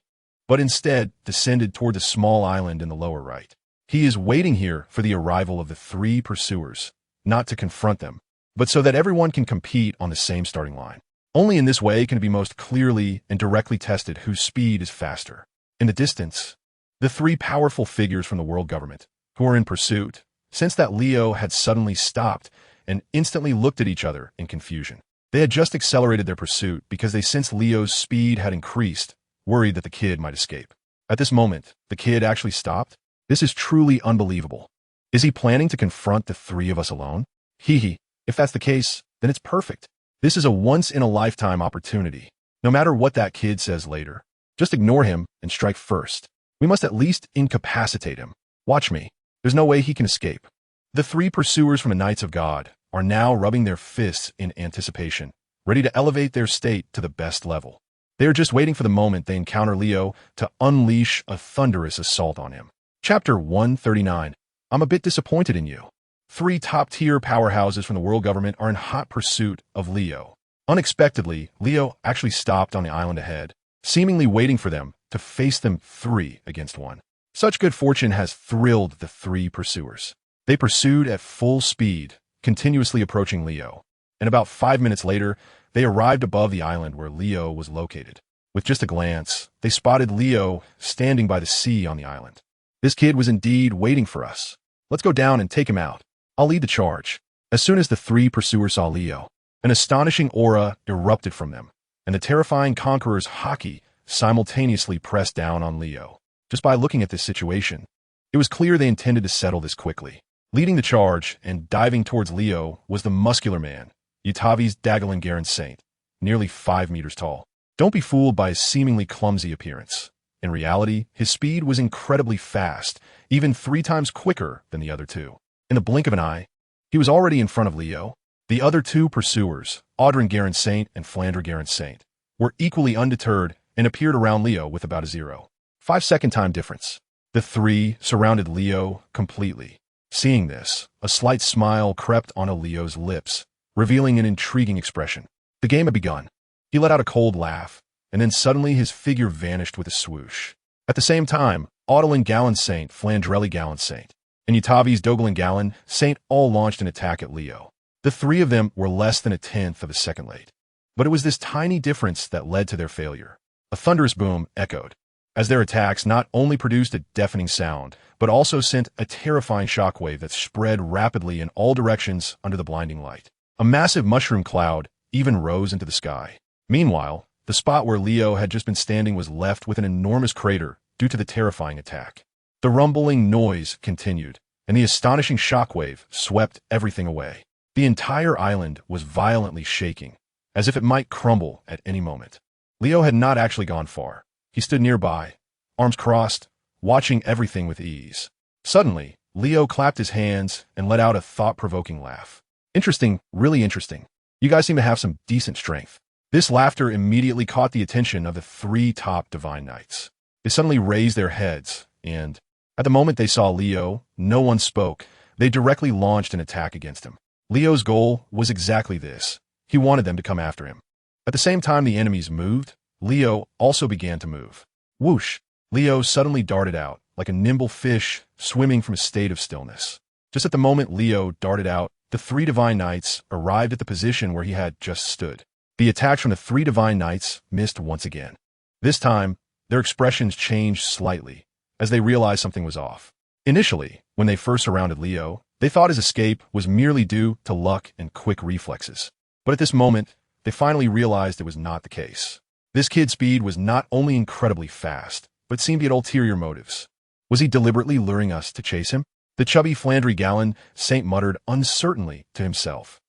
but instead descended toward the small island in the lower right. He is waiting here for the arrival of the 3 pursuers, not to confront them, but so that everyone can compete on the same starting line. Only in this way can it be most clearly and directly tested whose speed is faster. In the distance, the 3 powerful figures from the world government, who were in pursuit, sensed that Leo had suddenly stopped and instantly looked at each other in confusion. They had just accelerated their pursuit because they sensed Leo's speed had increased, worried that the kid might escape. At this moment, the kid actually stopped. This is truly unbelievable. Is he planning to confront the 3 of us alone? Hee. If that's the case, then it's perfect. This is a once-in-a-lifetime opportunity. No matter what that kid says later, just ignore him and strike first. We must at least incapacitate him. Watch me. There's no way he can escape. The 3 pursuers from the Knights of God are now rubbing their fists in anticipation, ready to elevate their state to the best level. They are just waiting for the moment they encounter Leo to unleash a thunderous assault on him. Chapter 139. I'm a bit disappointed in you. 3 top-tier powerhouses from the world government are in hot pursuit of Leo. Unexpectedly, Leo actually stopped on the island ahead, seemingly waiting for them to face them 3 against 1. Such good fortune has thrilled the 3 pursuers. They pursued at full speed, continuously approaching Leo, and about 5 minutes later, they arrived above the island where Leo was located. With just a glance, they spotted Leo standing by the sea on the island. This kid was indeed waiting for us. Let's go down and take him out. I'll lead the charge. As soon as the 3 pursuers saw Leo, an astonishing aura erupted from them, and the terrifying Conqueror's Haki simultaneously pressed down on Leo. Just by looking at this situation, it was clear they intended to settle this quickly. Leading the charge and diving towards Leo was the muscular man, Utavi's Dagolin Saint, nearly 5 meters tall. Don't be fooled by his seemingly clumsy appearance. In reality, his speed was incredibly fast, even 3 times quicker than the other two. In the blink of an eye, he was already in front of Leo. The other 2 pursuers, Audrin Saint and Flandre Saint, were equally undeterred and appeared around Leo with about a 0.5-second time difference. The 3 surrounded Leo completely. Seeing this, a slight smile crept onto Leo's lips, revealing an intriguing expression. The game had begun. He let out a cold laugh, and then suddenly his figure vanished with a swoosh. At the same time, Audrin Saint, Flandre Saint, and Utavi's Dagolin Saint all launched an attack at Leo. The 3 of them were less than a 1/10 of a second late. But it was this tiny difference that led to their failure. A thunderous boom echoed, as their attacks not only produced a deafening sound, but also sent a terrifying shockwave that spread rapidly in all directions under the blinding light. A massive mushroom cloud even rose into the sky. Meanwhile, the spot where Leo had just been standing was left with an enormous crater due to the terrifying attack. The rumbling noise continued, and the astonishing shockwave swept everything away. The entire island was violently shaking, as if it might crumble at any moment. Leo had not actually gone far. He stood nearby, arms crossed, watching everything with ease. Suddenly, Leo clapped his hands and let out a thought-provoking laugh. Interesting, really interesting. You guys seem to have some decent strength. This laughter immediately caught the attention of the 3 top Divine Knights. They suddenly raised their heads, and at the moment they saw Leo, no one spoke. They directly launched an attack against him. Leo's goal was exactly this. He wanted them to come after him. At the same time the enemies moved, Leo also began to move. Whoosh! Leo suddenly darted out, like a nimble fish swimming from a state of stillness. Just at the moment Leo darted out, the 3 Divine Knights arrived at the position where he had just stood. The attacks from the 3 Divine Knights missed once again. This time, their expressions changed slightly, as they realized something was off. Initially, when they first surrounded Leo, they thought his escape was merely due to luck and quick reflexes. But at this moment, they finally realized it was not the case. This kid's speed was not only incredibly fast, but seemed he had ulterior motives. Was he deliberately luring us to chase him? The chubby Flandre Saint muttered uncertainly to himself.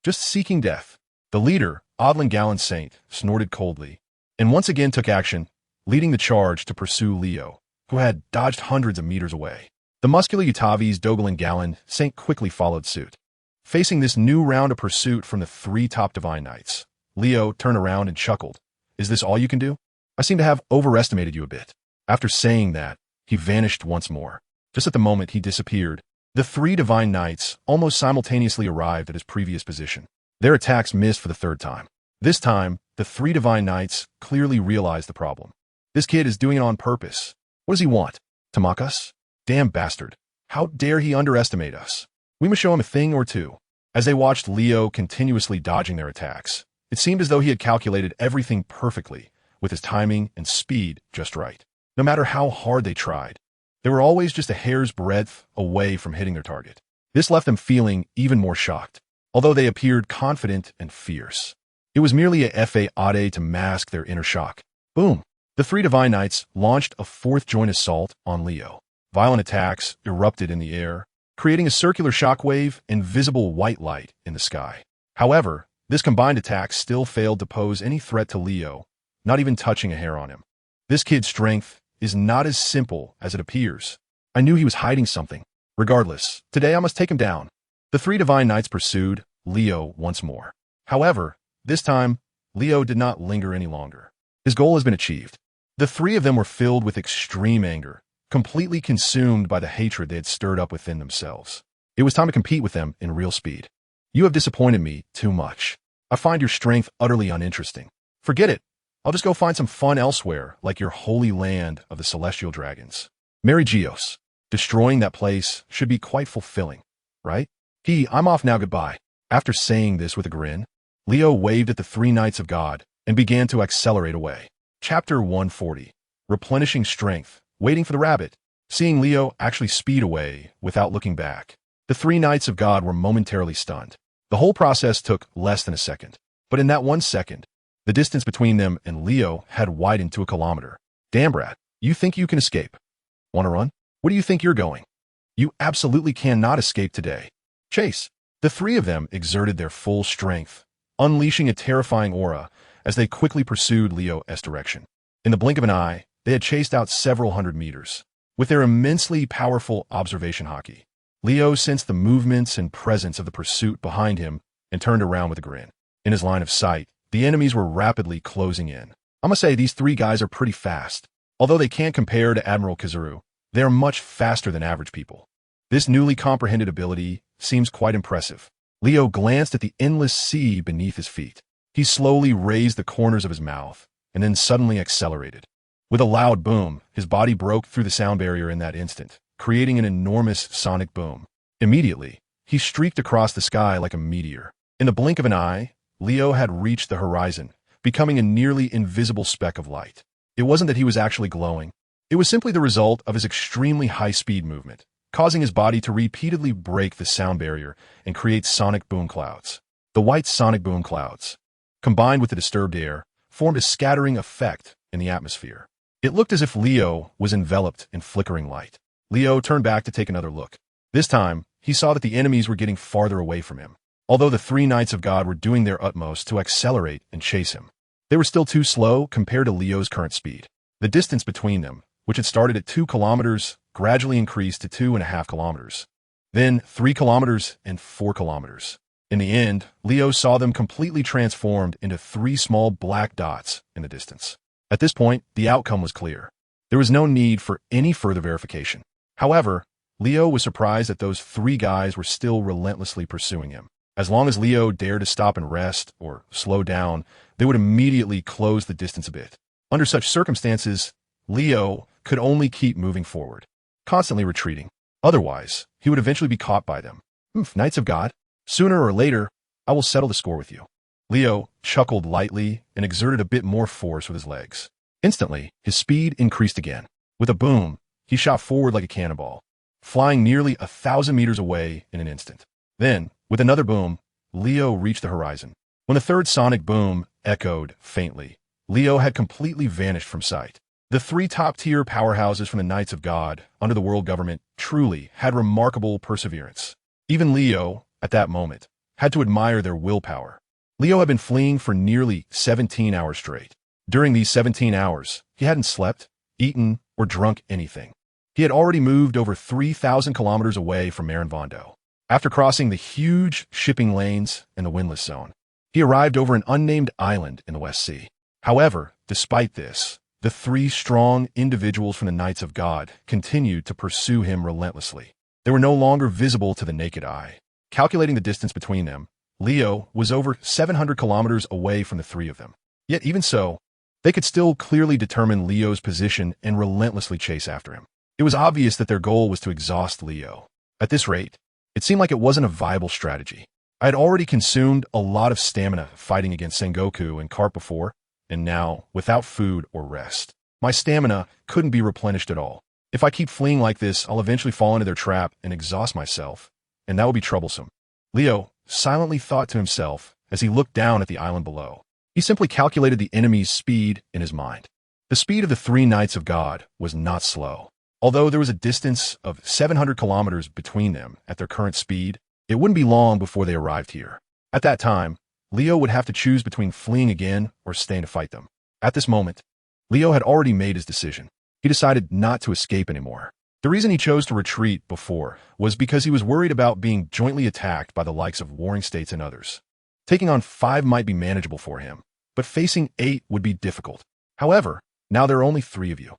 Just seeking death. The leader, Audrin Saint, snorted coldly, and once again took action, leading the charge to pursue Leo, who had dodged hundreds of meters away. The muscular Utavi's Dagolin Saint quickly followed suit. Facing this new round of pursuit from the 3 top Divine Knights, Leo turned around and chuckled. Is this all you can do? I seem to have overestimated you a bit. After saying that, he vanished once more. Just at the moment he disappeared, the 3 Divine Knights almost simultaneously arrived at his previous position. Their attacks missed for the 3rd time. This time, the 3 Divine Knights clearly realized the problem. This kid is doing it on purpose. What does he want? To mock us? Damn bastard. How dare he underestimate us? We must show him a thing or two. As they watched Leo continuously dodging their attacks, it seemed as though he had calculated everything perfectly, with his timing and speed just right. No matter how hard they tried, they were always just a hair's breadth away from hitting their target. This left them feeling even more shocked, although they appeared confident and fierce. It was merely a fade to mask their inner shock. Boom! The 3 Divine Knights launched a 4th joint assault on Leo. Violent attacks erupted in the air, creating a circular shockwave and visible white light in the sky. However, this combined attack still failed to pose any threat to Leo, not even touching a hair on him. This kid's strength is not as simple as it appears. I knew he was hiding something. Regardless, today I must take him down. The 3 Divine Knights pursued Leo once more. However, this time, Leo did not linger any longer. His goal has been achieved. The 3 of them were filled with extreme anger, completely consumed by the hatred they had stirred up within themselves. It was time to compete with them in real speed. You have disappointed me too much. I find your strength utterly uninteresting. Forget it. I'll just go find some fun elsewhere, like your holy land of the celestial dragons. Mary Geos. Destroying that place should be quite fulfilling, right? I'm off now, goodbye. After saying this with a grin, Leo waved at the 3 Knights of God and began to accelerate away. Chapter 140. Replenishing strength, waiting for the rabbit. Seeing Leo actually speed away without looking back, the 3 Knights of God were momentarily stunned. The whole process took less than a second. But in that 1 second, The distance between them and Leo had widened to 1 kilometer. Damn, brat, you think you can escape? Want to run? Where do you think you're going? You absolutely cannot escape today. Chase. The three of them exerted their full strength, unleashing a terrifying aura as they quickly pursued Leo's direction. In the blink of an eye, they had chased out several hundred meters. With their immensely powerful observation Haki, Leo sensed the movements and presence of the pursuit behind him and turned around with a grin. In his line of sight, the enemies were rapidly closing in. I must say, these three guys are pretty fast. Although they can't compare to Admiral Kizaru, they are much faster than average people. This newly comprehended ability seems quite impressive. Leo glanced at the endless sea beneath his feet. He slowly raised the corners of his mouth and then suddenly accelerated. With a loud boom, his body broke through the sound barrier in that instant, creating an enormous sonic boom. Immediately, he streaked across the sky like a meteor. In the blink of an eye, Leo had reached the horizon, becoming a nearly invisible speck of light. It wasn't that he was actually glowing. It was simply the result of his extremely high-speed movement, causing his body to repeatedly break the sound barrier and create sonic boom clouds. The white sonic boom clouds, combined with the disturbed air, formed a scattering effect in the atmosphere. It looked as if Leo was enveloped in flickering light. Leo turned back to take another look. This time, he saw that the enemies were getting farther away from him. Although the three Knights of God were doing their utmost to accelerate and chase him, they were still too slow compared to Leo's current speed. The distance between them, which had started at 2 kilometers, gradually increased to 2.5 kilometers. Then 3 kilometers and 4 kilometers. In the end, Leo saw them completely transformed into 3 small black dots in the distance. At this point, the outcome was clear. There was no need for any further verification. However, Leo was surprised that those 3 guys were still relentlessly pursuing him. As long as Leo dared to stop and rest or slow down, they would immediately close the distance a bit. Under such circumstances, Leo could only keep moving forward, constantly retreating. Otherwise, he would eventually be caught by them. Knights of God, sooner or later, I will settle the score with you. Leo chuckled lightly and exerted a bit more force with his legs. Instantly, his speed increased again. With a boom, he shot forward like a cannonball, flying nearly 1,000 meters away in an instant. Then, with another boom, Leo reached the horizon. When the third sonic boom echoed faintly, Leo had completely vanished from sight. The 3 top-tier powerhouses from the Knights of God under the world government truly had remarkable perseverance. Even Leo, at that moment, had to admire their willpower. Leo had been fleeing for nearly 17 hours straight. During these 17 hours, he hadn't slept, eaten, or drunk anything. He had already moved over 3,000 kilometers away from Marinvondo. After crossing the huge shipping lanes and the windless zone, he arrived over an unnamed island in the West Sea. However, despite this, the 3 strong individuals from the Knights of God continued to pursue him relentlessly. They were no longer visible to the naked eye. Calculating the distance between them, Leo was over 700 kilometers away from the 3 of them. Yet even so, they could still clearly determine Leo's position and relentlessly chase after him. It was obvious that their goal was to exhaust Leo. At this rate, it seemed like it wasn't a viable strategy. I had already consumed a lot of stamina fighting against Sengoku and Carp before, and now, without food or rest, my stamina couldn't be replenished at all. If I keep fleeing like this, I'll eventually fall into their trap and exhaust myself, and that will be troublesome. Leo silently thought to himself as he looked down at the island below. He simply calculated the enemy's speed in his mind. The speed of the 3 Knights of God was not slow. Although there was a distance of 700 kilometers between them at their current speed, it wouldn't be long before they arrived here. At that time, Leo would have to choose between fleeing again or staying to fight them. At this moment, Leo had already made his decision. He decided not to escape anymore. The reason he chose to retreat before was because he was worried about being jointly attacked by the likes of warring states and others. Taking on 5 might be manageable for him, but facing 8 would be difficult. However, now there are only 3 of you.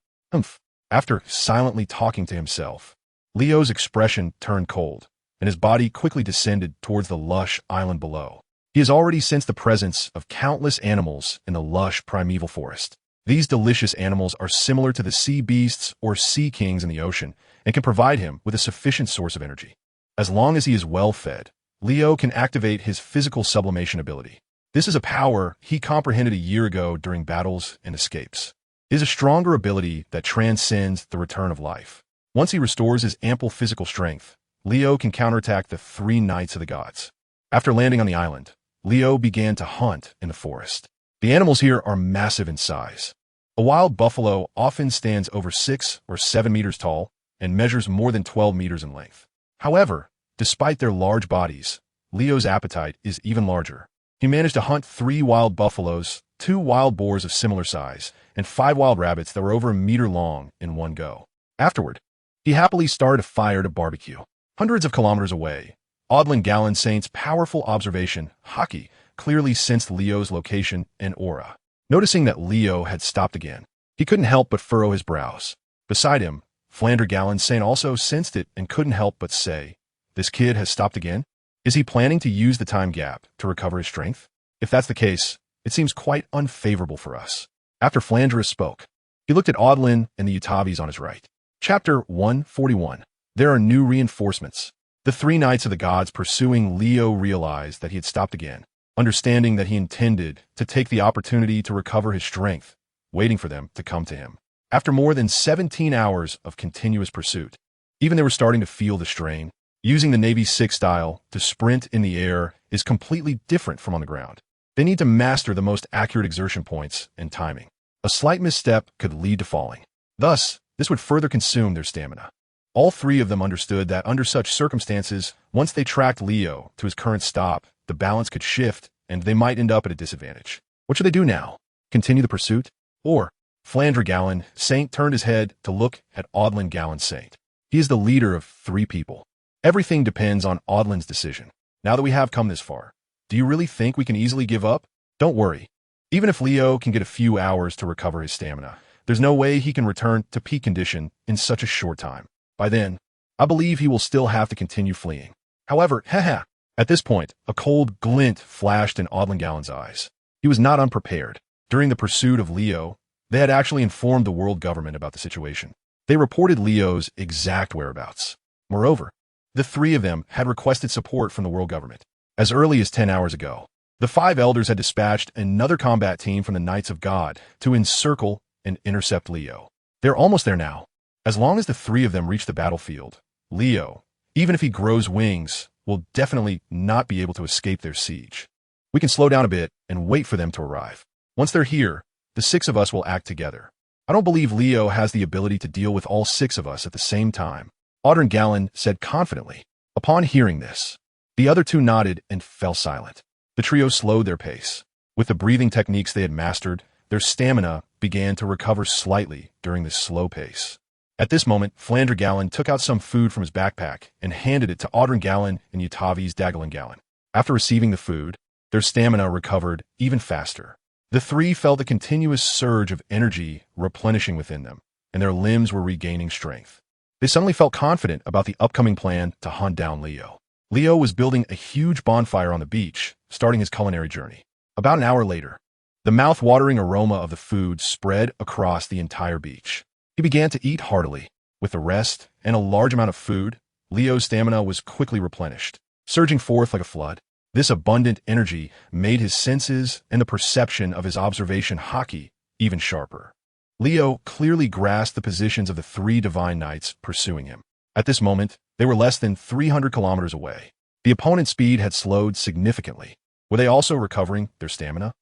After silently talking to himself, Leo's expression turned cold, and his body quickly descended towards the lush island below. He has already sensed the presence of countless animals in the lush primeval forest. These delicious animals are similar to the sea beasts or sea kings in the ocean and can provide him with a sufficient source of energy. As long as he is well fed, Leo can activate his physical sublimation ability. This is a power he comprehended a year ago during battles and escapes. It is a stronger ability that transcends the return of life. Once he restores his ample physical strength, Leo can counterattack the 3 Knights of the Gods. After landing on the island, Leo began to hunt in the forest. The animals here are massive in size. A wild buffalo often stands over 6 or 7 meters tall and measures more than 12 meters in length. However, despite their large bodies, Leo's appetite is even larger. He managed to hunt 3 wild buffaloes, 2 wild boars of similar size, and 5 wild rabbits that were over a meter long in one go. Afterward, he happily started a fire to barbecue. Hundreds of kilometers away, Odlin Gallon Saint's powerful observation, Haki, clearly sensed Leo's location and aura. Noticing that Leo had stopped again, he couldn't help but furrow his brows. Beside him, Flander Gallon Saint also sensed it and couldn't help but say, "This kid has stopped again? Is he planning to use the time gap to recover his strength? If that's the case, it seems quite unfavorable for us." After Flandre spoke, he looked at Odlin and the Utavis on his right. Chapter 141. There are new reinforcements. The 3 knights of the gods pursuing Leo realized that he had stopped again, understanding that he intended to take the opportunity to recover his strength, waiting for them to come to him. After more than 17 hours of continuous pursuit, even they were starting to feel the strain. Using the Navy 6 style to sprint in the air is completely different from on the ground. They need to master the most accurate exertion points and timing. A slight misstep could lead to falling. Thus, this would further consume their stamina. All 3 of them understood that under such circumstances, once they tracked Leo to his current stop, the balance could shift and they might end up at a disadvantage. What should they do now? Continue the pursuit? Or, Flandre Gallon Saint turned his head to look at Odlin Gallon Saint. He is the leader of 3 people. Everything depends on Odlin's decision. Now that we have come this far, do you really think we can easily give up? Don't worry. Even if Leo can get a few hours to recover his stamina, there's no way he can return to peak condition in such a short time. By then, I believe he will still have to continue fleeing. However, at this point, a cold glint flashed in Odlin Gallon's eyes. He was not unprepared. During the pursuit of Leo, they had actually informed the world government about the situation. They reported Leo's exact whereabouts. Moreover, the 3 of them had requested support from the world government. As early as 10 hours ago, the 5 elders had dispatched another combat team from the Knights of God to encircle and intercept Leo. They're almost there now. As long as the 3 of them reach the battlefield, Leo, even if he grows wings, will definitely not be able to escape their siege. We can slow down a bit and wait for them to arrive. Once they're here, the 6 of us will act together. I don't believe Leo has the ability to deal with all 6 of us at the same time, Odlin Gallon said confidently. Upon hearing this, the other 2 nodded and fell silent. The trio slowed their pace. With the breathing techniques they had mastered, their stamina began to recover slightly during this slow pace. At this moment, Flandre Gallon took out some food from his backpack and handed it to Odlin Gallon and Utavis Dagalin Gallon. After receiving the food, their stamina recovered even faster. The 3 felt a continuous surge of energy replenishing within them, and their limbs were regaining strength. They suddenly felt confident about the upcoming plan to hunt down Leo. Leo was building a huge bonfire on the beach, starting his culinary journey. About an hour later, the mouth-watering aroma of the food spread across the entire beach. He began to eat heartily. With the rest and a large amount of food, Leo's stamina was quickly replenished, surging forth like a flood. This abundant energy made his senses and the perception of his observation Haki even sharper. Leo clearly grasped the positions of the 3 divine knights pursuing him. At this moment, they were less than 300 kilometers away. The opponent's speed had slowed significantly. Were they also recovering their stamina?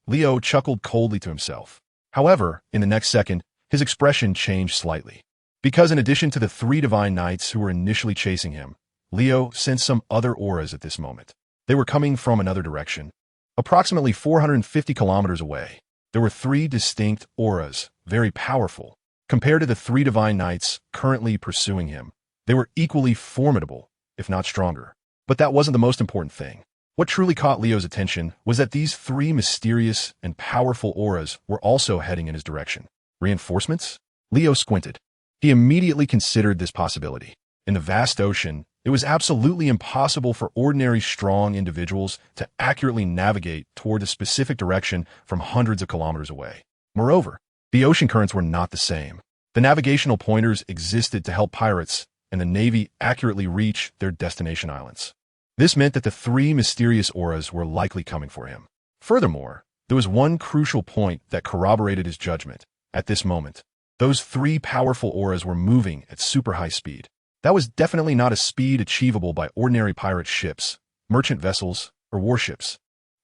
Leo chuckled coldly to himself. However, in the next second, his expression changed slightly. Because in addition to the 3 divine knights who were initially chasing him, Leo sensed some other auras at this moment. They were coming from another direction. Approximately 450 kilometers away, there were 3 distinct auras, very powerful. Compared to the 3 divine knights currently pursuing him, they were equally formidable, if not stronger. But that wasn't the most important thing. What truly caught Leo's attention was that these 3 mysterious and powerful auras were also heading in his direction. Reinforcements? Leo squinted. He immediately considered this possibility. In the vast ocean, it was absolutely impossible for ordinary strong individuals to accurately navigate toward a specific direction from hundreds of kilometers away. Moreover, the ocean currents were not the same. The navigational pointers existed to help pirates and the Navy accurately reach their destination islands. This meant that the 3 mysterious auras were likely coming for him. Furthermore, there was one crucial point that corroborated his judgment. At this moment, those 3 powerful auras were moving at super high speed. That was definitely not a speed achievable by ordinary pirate ships, merchant vessels, or warships.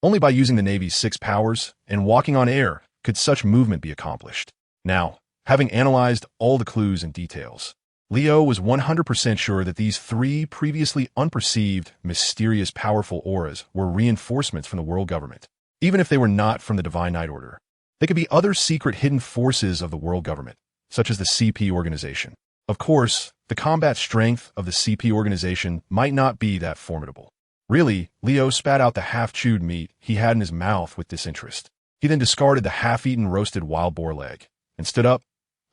Only by using the Navy's 6 powers and walking on air could such movement be accomplished. Now, having analyzed all the clues and details, Leo was 100% sure that these 3 previously unperceived, mysterious, powerful auras were reinforcements from the world government. Even if they were not from the Divine Night Order, they could be other secret hidden forces of the world government, such as the CP organization. Of course, the combat strength of the CP organization might not be that formidable. Really, Leo spat out the half-chewed meat he had in his mouth with disinterest. He then discarded the half-eaten roasted wild boar leg and stood up.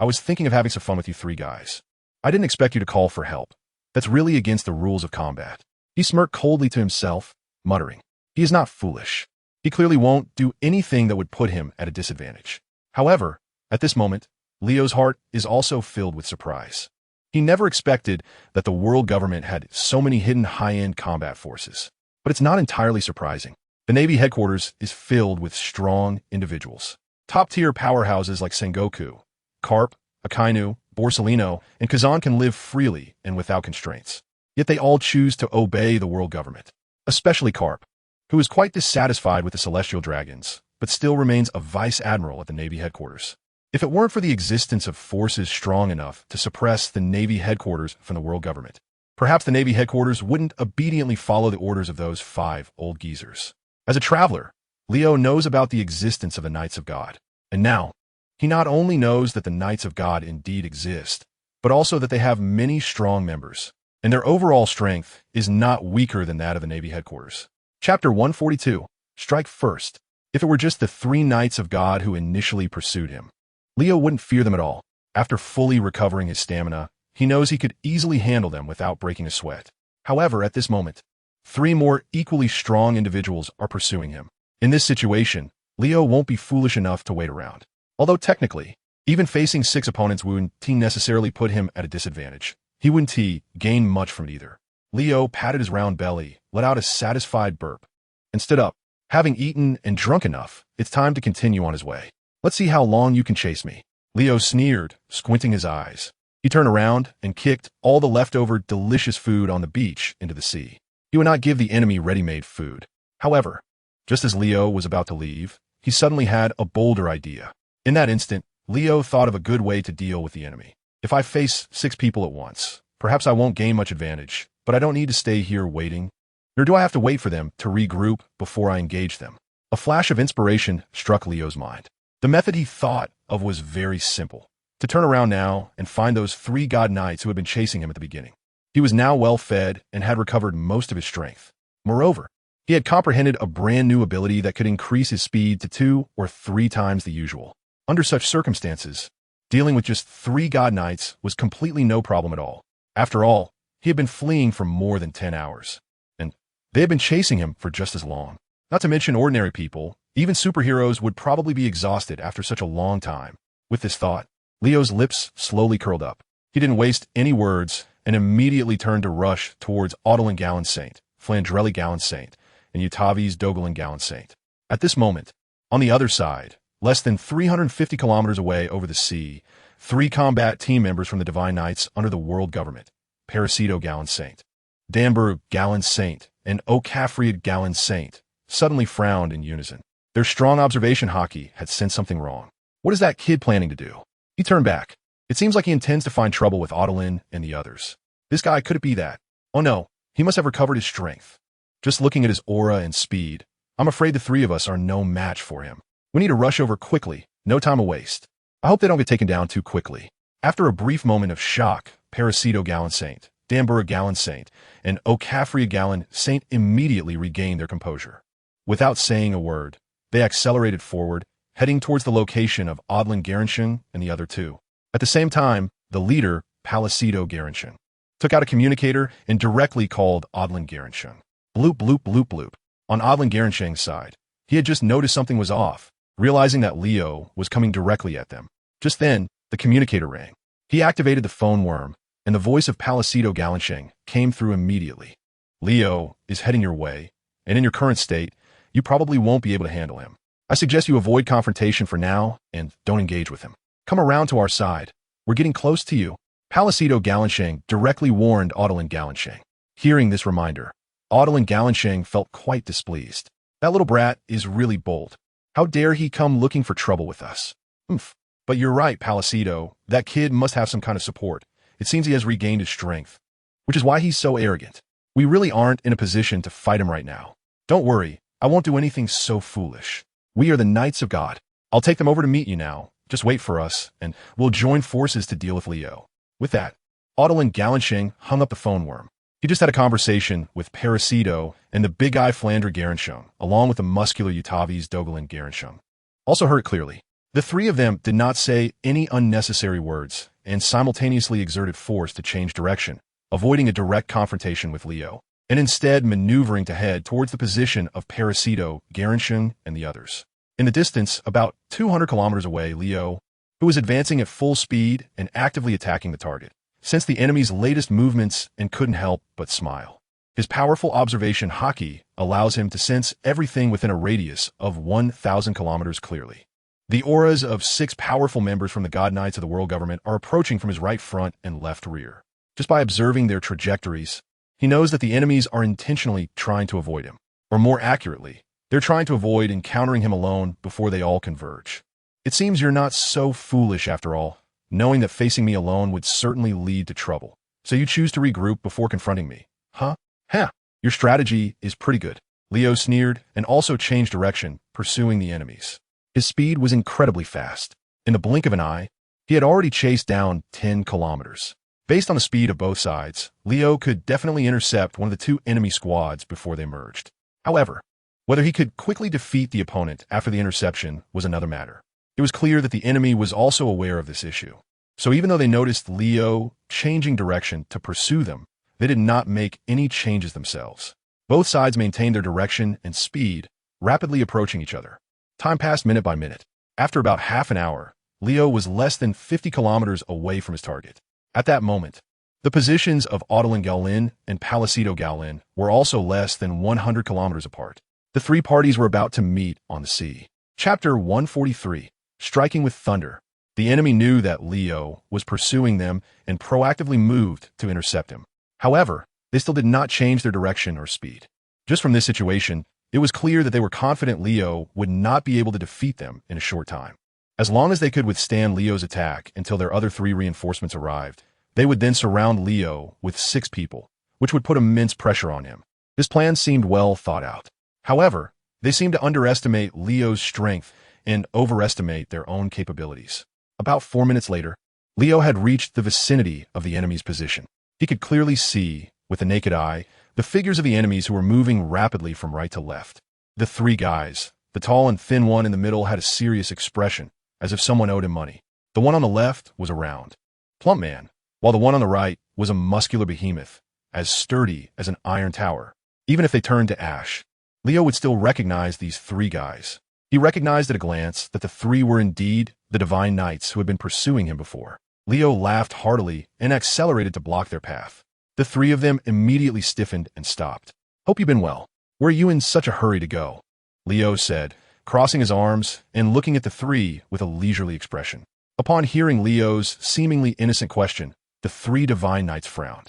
I was thinking of having some fun with you 3 guys. I didn't expect you to call for help. That's really against the rules of combat. He smirked coldly to himself, muttering, he is not foolish. He clearly won't do anything that would put him at a disadvantage. However, at this moment, Leo's heart is also filled with surprise. He never expected that the world government had so many hidden high-end combat forces. But it's not entirely surprising. The Navy headquarters is filled with strong individuals. Top-tier powerhouses like Sengoku, Carp, Akainu, Borsalino, and Kazan can live freely and without constraints. Yet they all choose to obey the world government. Especially Carp, who is quite dissatisfied with the Celestial Dragons, but still remains a vice admiral at the Navy headquarters. If it weren't for the existence of forces strong enough to suppress the Navy headquarters from the world government, perhaps the Navy headquarters wouldn't obediently follow the orders of those 5 old geezers. As a traveler, Leo knows about the existence of the Knights of God. And now, he not only knows that the Knights of God indeed exist, but also that they have many strong members, and their overall strength is not weaker than that of the Navy headquarters. Chapter 142, Strike First. If it were just the 3 Knights of God who initially pursued him, Leo wouldn't fear them at all. After fully recovering his stamina, he knows he could easily handle them without breaking a sweat. However, at this moment, 3 more equally strong individuals are pursuing him. In this situation, Leo won't be foolish enough to wait around. Although technically, even facing 6 opponents wouldn't necessarily put him at a disadvantage. He wouldn't gain much from it either. Leo patted his round belly, let out a satisfied burp, and stood up. Having eaten and drunk enough, it's time to continue on his way. Let's see how long you can chase me. Leo sneered, squinting his eyes. He turned around and kicked all the leftover delicious food on the beach into the sea. He would not give the enemy ready-made food. However, just as Leo was about to leave, he suddenly had a bolder idea. In that instant, Leo thought of a good way to deal with the enemy. If I face 6 people at once, perhaps I won't gain much advantage, but I don't need to stay here waiting, nor do I have to wait for them to regroup before I engage them. A flash of inspiration struck Leo's mind. The method he thought of was very simple. To turn around now and find those 3 god knights who had been chasing him at the beginning. He was now well fed and had recovered most of his strength. Moreover, he had comprehended a brand new ability that could increase his speed to 2 or 3 times the usual. Under such circumstances, dealing with just 3 god knights was completely no problem at all. After all, he had been fleeing for more than 10 hours, and they had been chasing him for just as long. Not to mention ordinary people, even superheroes would probably be exhausted after such a long time. With this thought, Leo's lips slowly curled up. He didn't waste any words and immediately turned to rush towards Audlin Gallant Saint, Flandrelli Gallant Saint, and Utavi's Dogalin Gallant Saint. At this moment, on the other side, less than 350 kilometers away over the sea, 3 combat team members from the Divine Knights under the world government, Parasito Gallant Saint, Danburg Gallant Saint, and Okafriad Gallant Saint, suddenly frowned in unison. Their strong observation Haki had sensed something wrong. What is that kid planning to do? He turned back. It seems like he intends to find trouble with Audlin and the others. This guy, could it be that? Oh no, he must have recovered his strength. Just looking at his aura and speed, I'm afraid the 3 of us are no match for him. We need to rush over quickly, no time to waste. I hope they don't get taken down too quickly. After a brief moment of shock, Parasito Gallant Saint, Danburg Gallant Saint, and Okafria Gallant Saint immediately regained their composure. Without saying a word, they accelerated forward, heading towards the location of Audlin Garantian and the other 2. At the same time, the leader, Palacito Garantian, took out a communicator and directly called Audlin Garantian. Bloop, bloop, bloop, bloop. On Audlin Garantian's side, he had just noticed something was off, realizing that Leo was coming directly at them. Just then, the communicator rang. He activated the phone worm, and the voice of Palacito Galansheng came through immediately. Leo is heading your way, and in your current state, you probably won't be able to handle him. I suggest you avoid confrontation for now and don't engage with him. Come around to our side. We're getting close to you. Palacito Galansheng directly warned Audlin Galansheng. Hearing this reminder, Audlin Galansheng felt quite displeased. That little brat is really bold. How dare he come looking for trouble with us? Oomph. But you're right, Palicedo. That kid must have some kind of support. It seems he has regained his strength, which is why he's so arrogant. We really aren't in a position to fight him right now. Don't worry, I won't do anything so foolish. We are the Knights of God. I'll take them over to meet you now. Just wait for us, and we'll join forces to deal with Leo. With that, Odilon Galansheng hung up the phone worm. He just had a conversation with Parasido and the big-eye Flandre Garanshung, along with the muscular Utavis Dogalin Garanshung. Also heard clearly. The three of them did not say any unnecessary words and simultaneously exerted force to change direction, avoiding a direct confrontation with Leo, and instead maneuvering to head towards the position of Parasido, Garanshung, and the others. In the distance, about 200 kilometers away, Leo, who was advancing at full speed and actively attacking the target, sensed the enemy's latest movements and couldn't help but smile. His powerful observation Haki allows him to sense everything within a radius of 1,000 kilometers clearly. The auras of 6 powerful members from the God Knights of the World Government are approaching from his right front and left rear. Just by observing their trajectories, he knows that the enemies are intentionally trying to avoid him. Or more accurately, they're trying to avoid encountering him alone before they all converge. It seems you're not so foolish after all, knowing that facing me alone would certainly lead to trouble. So you choose to regroup before confronting me. Huh? Ha! Your strategy is pretty good. Leo sneered and also changed direction, pursuing the enemies. His speed was incredibly fast. In the blink of an eye, he had already chased down 10 kilometers. Based on the speed of both sides, Leo could definitely intercept one of the 2 enemy squads before they merged. However, whether he could quickly defeat the opponent after the interception was another matter. It was clear that the enemy was also aware of this issue. So even though they noticed Leo changing direction to pursue them, they did not make any changes themselves. Both sides maintained their direction and speed, rapidly approaching each other. Time passed minute by minute. After about half an hour, Leo was less than 50 kilometers away from his target. At that moment, the positions of Odilon Gaolin and Palicedo Gaolin were also less than 100 kilometers apart. The 3 parties were about to meet on the sea. Chapter 143, Striking with Thunder. The enemy knew that Leo was pursuing them and proactively moved to intercept him. However, they still did not change their direction or speed. Just from this situation, it was clear that they were confident Leo would not be able to defeat them in a short time. As long as they could withstand Leo's attack until their other 3 reinforcements arrived, they would then surround Leo with 6 people, which would put immense pressure on him. This plan seemed well thought out. However, they seemed to underestimate Leo's strength and overestimate their own capabilities. About 4 minutes later, Leo had reached the vicinity of the enemy's position. He could clearly see, with the naked eye, the figures of the enemies who were moving rapidly from right to left. The 3 guys, the tall and thin one in the middle had a serious expression, as if someone owed him money. The one on the left was a round, plump man, while the one on the right was a muscular behemoth, as sturdy as an iron tower. Even if they turned to ash, Leo would still recognize these 3 guys. He recognized at a glance that the 3 were indeed the Divine Knights who had been pursuing him before. Leo laughed heartily and accelerated to block their path. The 3 of them immediately stiffened and stopped. "Hope you've been well. Where are you in such a hurry to go?" Leo said, crossing his arms and looking at the 3 with a leisurely expression. Upon hearing Leo's seemingly innocent question, the 3 Divine Knights frowned.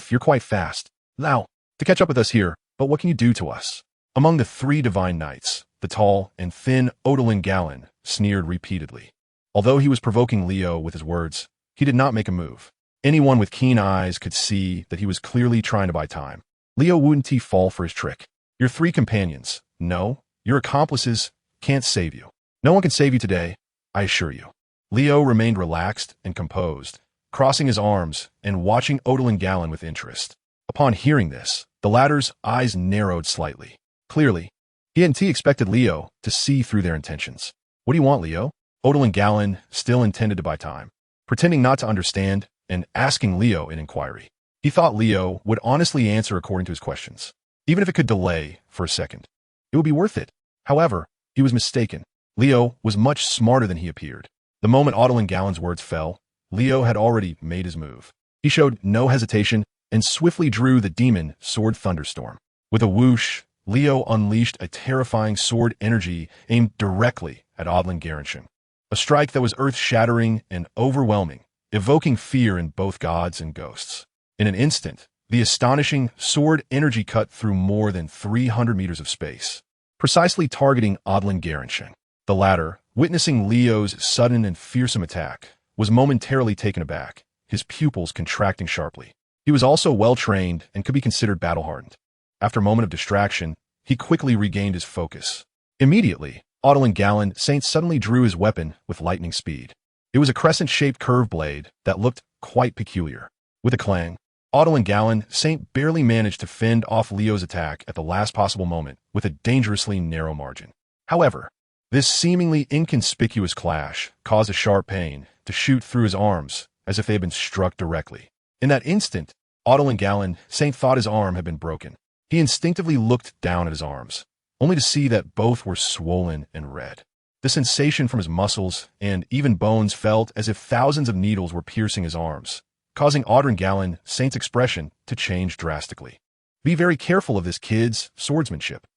You're quite fast. Now, to catch up with us here, but what can you do to us?" Among the 3 Divine Knights, the tall and thin Odilon Gaolin sneered repeatedly. Although he was provoking Leo with his words, he did not make a move. Anyone with keen eyes could see that he was clearly trying to buy time. Leo wouldn't fall for his trick. Your 3 companions, no, your accomplices, can't save you. No one can save you today, I assure you. Leo remained relaxed and composed, crossing his arms and watching Odilon Gaolin with interest. Upon hearing this, the latter's eyes narrowed slightly. Clearly, he hadn't expected Leo to see through their intentions. "What do you want, Leo?" Odilon Gaolin still intended to buy time, pretending not to understand and asking Leo an inquiry. He thought Leo would honestly answer according to his questions, even if it could delay for a second. It would be worth it. However, he was mistaken. Leo was much smarter than he appeared. The moment Odilon Gaolin's words fell, Leo had already made his move. He showed no hesitation and swiftly drew the demon sword thunderstorm. With a whoosh, Leo unleashed a terrifying sword energy aimed directly at Odilon Gaorin. A strike that was earth-shattering and overwhelming, evoking fear in both gods and ghosts. In an instant, the astonishing sword energy cut through more than 300 meters of space. precisely targeting Odlin Garenshin. The latter, witnessing Leo's sudden and fearsome attack, was momentarily taken aback, his pupils contracting sharply. He was also well-trained and could be considered battle-hardened. After a moment of distraction, he quickly regained his focus. Immediately, Odlin Gallon Saint suddenly drew his weapon with lightning speed. It was a crescent-shaped curved blade that looked quite peculiar. With a clang, Odlin Gallon Saint barely managed to fend off Leo's attack at the last possible moment with a dangerously narrow margin. However, this seemingly inconspicuous clash caused a sharp pain to shoot through his arms as if they had been struck directly. In that instant, Odlin Gallon Saint thought his arm had been broken. He instinctively looked down at his arms, only to see that both were swollen and red. The sensation from his muscles and even bones felt as if thousands of needles were piercing his arms, causing Odlin Gallon Saint's expression to change drastically. Be very careful of this kid's swordsmanship.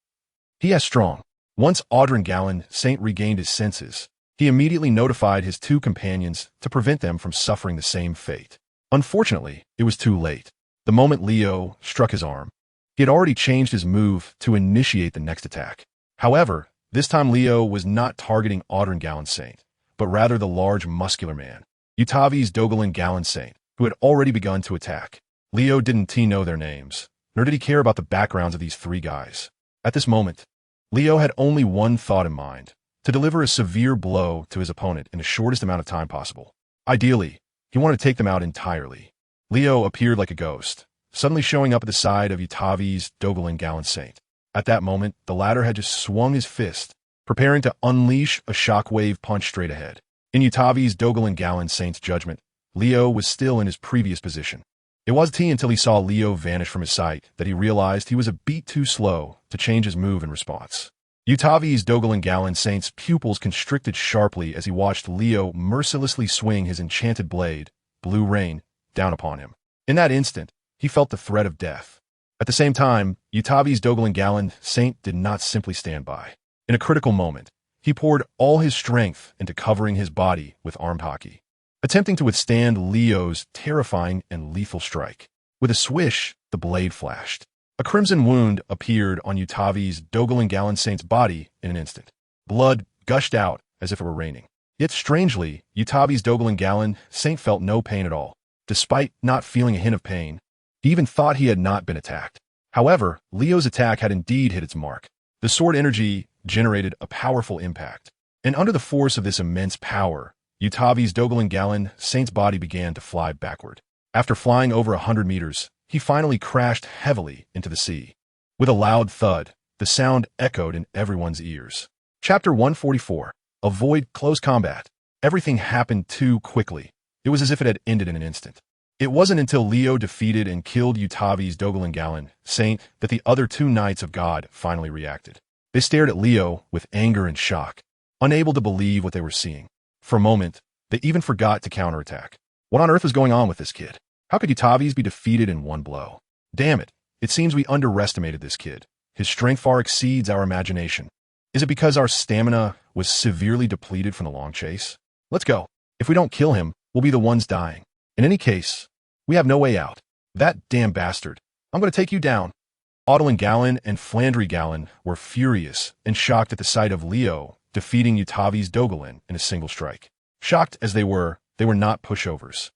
He is strong. Once Odlin Gallon Saint regained his senses, he immediately notified his two companions to prevent them from suffering the same fate. Unfortunately, it was too late. The moment Leo struck his arm, he had already changed his move to initiate the next attack. However, this time Leo was not targeting Odlin Gallon Saint, but rather the large muscular man, Utavi's Dogalin Gallon Saint, who had already begun to attack. Leo didn't know their names, nor did he care about the backgrounds of these three guys. At this moment, Leo had only one thought in mind: to deliver a severe blow to his opponent in the shortest amount of time possible. Ideally, he wanted to take them out entirely. Leo appeared like a ghost, suddenly showing up at the side of Utavi's Dogalin Gallon Saint. At that moment, the latter had just swung his fist, preparing to unleash a shockwave punch straight ahead. In Utavi's Dogalin Gallon Saint's judgment, Leo was still in his previous position. It wasn't until he saw Leo vanish from his sight that he realized he was a beat too slow to change his move in response. Utavi's Dogalin Gallon Saint's pupils constricted sharply as he watched Leo mercilessly swing his enchanted blade, Blue Rain, down upon him. In that instant, he felt the threat of death. At the same time, Utavi's Dogalin Gallon Saint did not simply stand by. In a critical moment, he poured all his strength into covering his body with armed Haki, attempting to withstand Leo's terrifying and lethal strike. With a swish, the blade flashed. A crimson wound appeared on Utavi's Dogalin Gallon Saint's body in an instant. Blood gushed out as if it were raining. Yet strangely, Utavi's Dogalin Gallon Saint felt no pain at all. Despite not feeling a hint of pain, he even thought he had not been attacked. However, Leo's attack had indeed hit its mark. The sword energy generated a powerful impact, and under the force of this immense power, Utavi's Dogalin Gallon Saint's body began to fly backward. After flying over 100 meters, he finally crashed heavily into the sea. With a loud thud, the sound echoed in everyone's ears. Chapter 144. Avoid close combat. Everything happened too quickly. It was as if it had ended in an instant. It wasn't until Leo defeated and killed Utavi's Dogalin Gallon Saint that the other two Knights of God finally reacted. They stared at Leo with anger and shock, unable to believe what they were seeing. For a moment, they even forgot to counterattack. What on earth was going on with this kid? How could Utavi's be defeated in one blow? Damn it, it seems we underestimated this kid. His strength far exceeds our imagination. Is it because our stamina was severely depleted from the long chase? Let's go. If we don't kill him, we'll be the ones dying. In any case, we have no way out. That damn bastard. I'm going to take you down. Odlin Gallon and Flandry Gallon were furious and shocked at the sight of Leo defeating Utavi's Dogalin in a single strike. Shocked as they were not pushovers.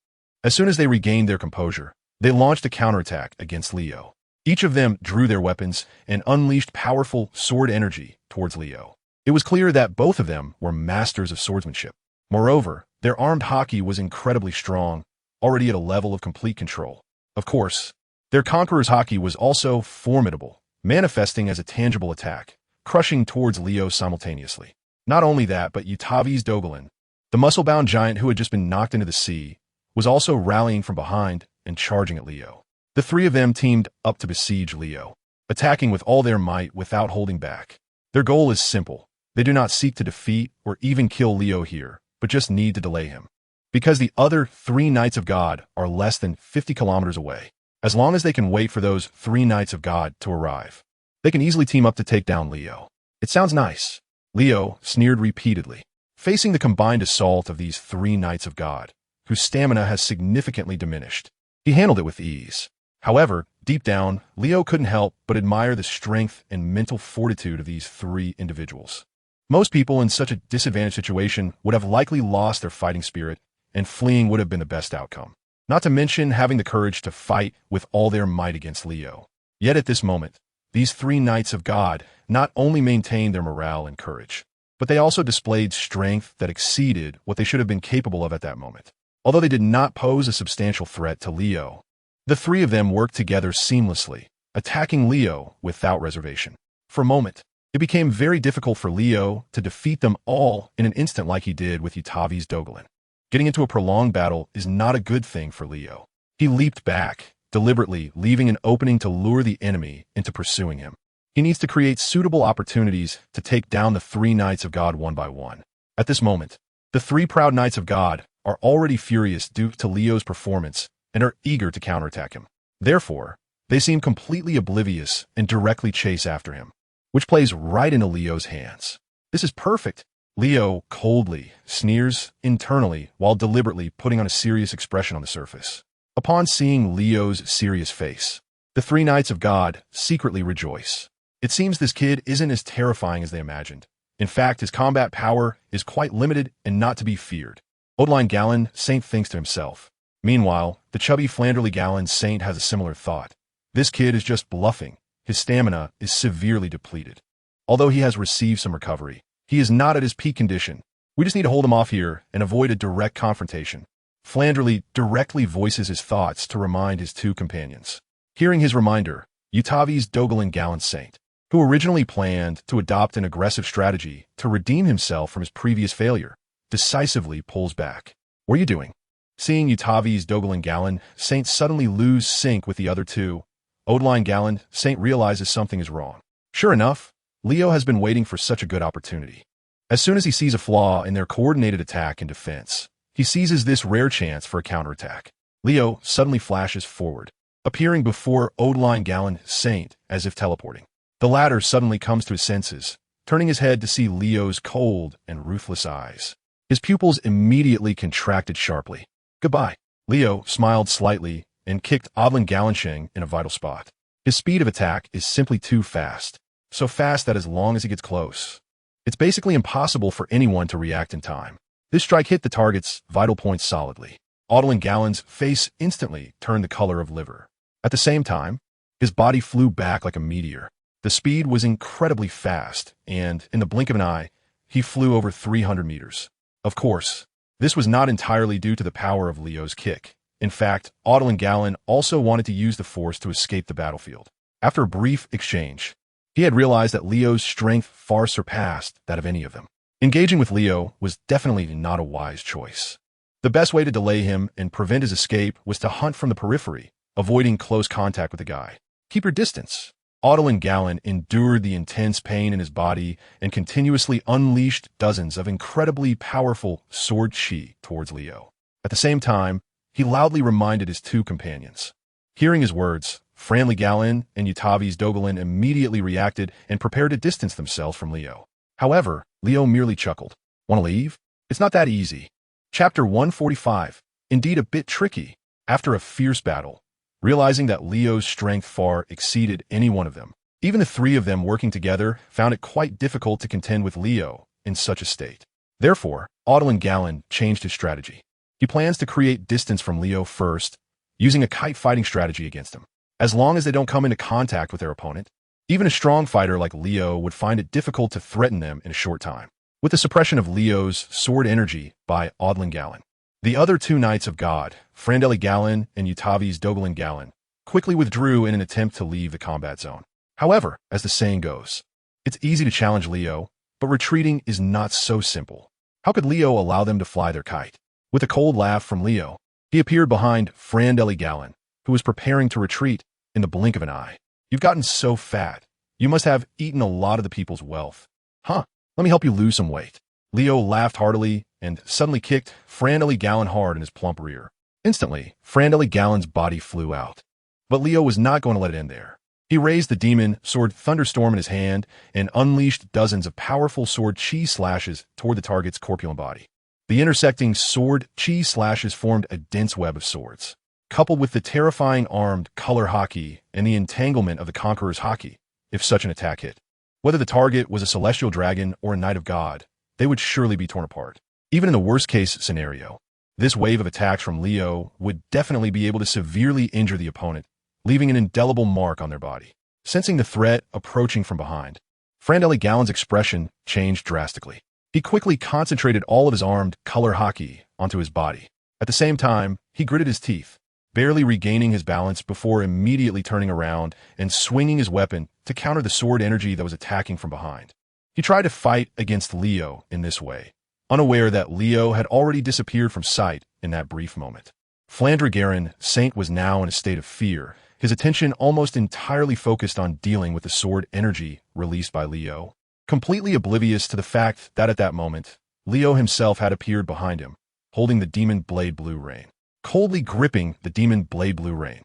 As soon as they regained their composure, they launched a counterattack against Leo. Each of them drew their weapons and unleashed powerful sword energy towards Leo. It was clear that both of them were masters of swordsmanship. Moreover, their armed Haki was incredibly strong, already at a level of complete control. Of course, their Conqueror's Haki was also formidable, manifesting as a tangible attack, crushing towards Leo simultaneously. Not only that, but Utavi's Dogalin, the muscle-bound giant who had just been knocked into the sea, was also rallying from behind and charging at Leo. The three of them teamed up to besiege Leo, attacking with all their might without holding back. Their goal is simple. They do not seek to defeat or even kill Leo here, but just need to delay him. Because the other three Knights of God are less than 50 kilometers away. As long as they can wait for those three Knights of God to arrive, they can easily team up to take down Leo. It sounds nice. Leo sneered repeatedly, facing the combined assault of these three Knights of God, whose stamina has significantly diminished. He handled it with ease. However, deep down, Leo couldn't help but admire the strength and mental fortitude of these three individuals. Most people in such a disadvantaged situation would have likely lost their fighting spirit, and fleeing would have been the best outcome. Not to mention having the courage to fight with all their might against Leo. Yet at this moment, these three knights of God not only maintained their morale and courage, but they also displayed strength that exceeded what they should have been capable of at that moment. Although they did not pose a substantial threat to Leo, the three of them worked together seamlessly, attacking Leo without reservation. For a moment, it became very difficult for Leo to defeat them all in an instant like he did with Yutavi's Dogalin. Getting into a prolonged battle is not a good thing for Leo. He leaped back, deliberately leaving an opening to lure the enemy into pursuing him. He needs to create suitable opportunities to take down the three knights of God one by one. At this moment, the three proud knights of God are already furious due to Leo's performance and are eager to counterattack him. Therefore, they seem completely oblivious and directly chase after him, which plays right into Leo's hands. This is perfect. Leo coldly sneers internally while deliberately putting on a serious expression on the surface. Upon seeing Leo's serious face, the three knights of God secretly rejoice. It seems this kid isn't as terrifying as they imagined. In fact, his combat power is quite limited and not to be feared. Odline Gallon Saint thinks to himself. Meanwhile, the chubby Flanderly Gallon Saint has a similar thought. This kid is just bluffing. His stamina is severely depleted. Although he has received some recovery, he is not at his peak condition. We just need to hold him off here and avoid a direct confrontation. Flanderly directly voices his thoughts to remind his two companions. Hearing his reminder, Yutavi's Dogalin Gallant Saint, who originally planned to adopt an aggressive strategy to redeem himself from his previous failure, decisively pulls back. What are you doing? Seeing Yutavi's Dogalin Gallant Saint suddenly lose sync with the other two, Odline Gallant Saint realizes something is wrong. Sure enough, Leo has been waiting for such a good opportunity. As soon as he sees a flaw in their coordinated attack and defense, he seizes this rare chance for a counterattack. Leo suddenly flashes forward, appearing before Odline Gallant Saint as if teleporting. The latter suddenly comes to his senses, turning his head to see Leo's cold and ruthless eyes. His pupils immediately contracted sharply. Goodbye. Leo smiled slightly and kicked Odline Gallensheng in a vital spot. His speed of attack is simply too fast. So fast that as long as he gets close, it's basically impossible for anyone to react in time. This strike hit the target's vital points solidly. Odline Gallon's face instantly turned the color of liver. At the same time, his body flew back like a meteor. The speed was incredibly fast, and in the blink of an eye, he flew over 300 meters. Of course, this was not entirely due to the power of Leo's kick. In fact, Odline Gallon also wanted to use the force to escape the battlefield. After a brief exchange, he had realized that Leo's strength far surpassed that of any of them. Engaging with Leo was definitely not a wise choice. The best way to delay him and prevent his escape was to hunt from the periphery, avoiding close contact with the guy. Keep your distance. Odline Gallon endured the intense pain in his body and continuously unleashed dozens of incredibly powerful sword chi towards Leo. At the same time, he loudly reminded his two companions. Hearing his words, Franly Gallon and Yutavi's Dogalin immediately reacted and prepared to distance themselves from Leo. However, Leo merely chuckled. Want to leave? It's not that easy. Chapter 145. Indeed a bit tricky. After a fierce battle, realizing that Leo's strength far exceeded any one of them, even the three of them working together found it quite difficult to contend with Leo in such a state. Therefore, Odline Gallon changed his strategy. He plans to create distance from Leo first, using a kite fighting strategy against him. As long as they don't come into contact with their opponent, even a strong fighter like Leo would find it difficult to threaten them in a short time. With the suppression of Leo's sword energy by Odline Gallon, the other two knights of God, Frandelli Gallon and Yutavi's Dogalin Gallon, quickly withdrew in an attempt to leave the combat zone. However, as the saying goes, it's easy to challenge Leo, but retreating is not so simple. How could Leo allow them to fly their kite? With a cold laugh from Leo, he appeared behind Frandelli Gallon, who was preparing to retreat in the blink of an eye. You've gotten so fat. You must have eaten a lot of the people's wealth. Huh, let me help you lose some weight. Leo laughed heartily and suddenly kicked Frandelli Gallon hard in his plump rear. Instantly, Frandelli Gallon's body flew out. But Leo was not going to let it end there. He raised the demon sword Thunderstorm in his hand and unleashed dozens of powerful sword chi slashes toward the target's corpulent body. The intersecting sword chi slashes formed a dense web of swords, coupled with the terrifying armed color Haki and the entanglement of the Conqueror's Haki, if such an attack hit. Whether the target was a celestial dragon or a knight of God, they would surely be torn apart. Even in the worst-case scenario, this wave of attacks from Leo would definitely be able to severely injure the opponent, leaving an indelible mark on their body. Sensing the threat approaching from behind, Frandelli Gallon's expression changed drastically. He quickly concentrated all of his armed color Haki onto his body. At the same time, he gritted his teeth, barely regaining his balance before immediately turning around and swinging his weapon to counter the sword energy that was attacking from behind. He tried to fight against Leo in this way, unaware that Leo had already disappeared from sight in that brief moment. Flandragaren Saint was now in a state of fear, his attention almost entirely focused on dealing with the sword energy released by Leo, completely oblivious to the fact that at that moment, Leo himself had appeared behind him, holding the Demon Blade Blue Rain, coldly gripping the Demon Blade Blue Rain.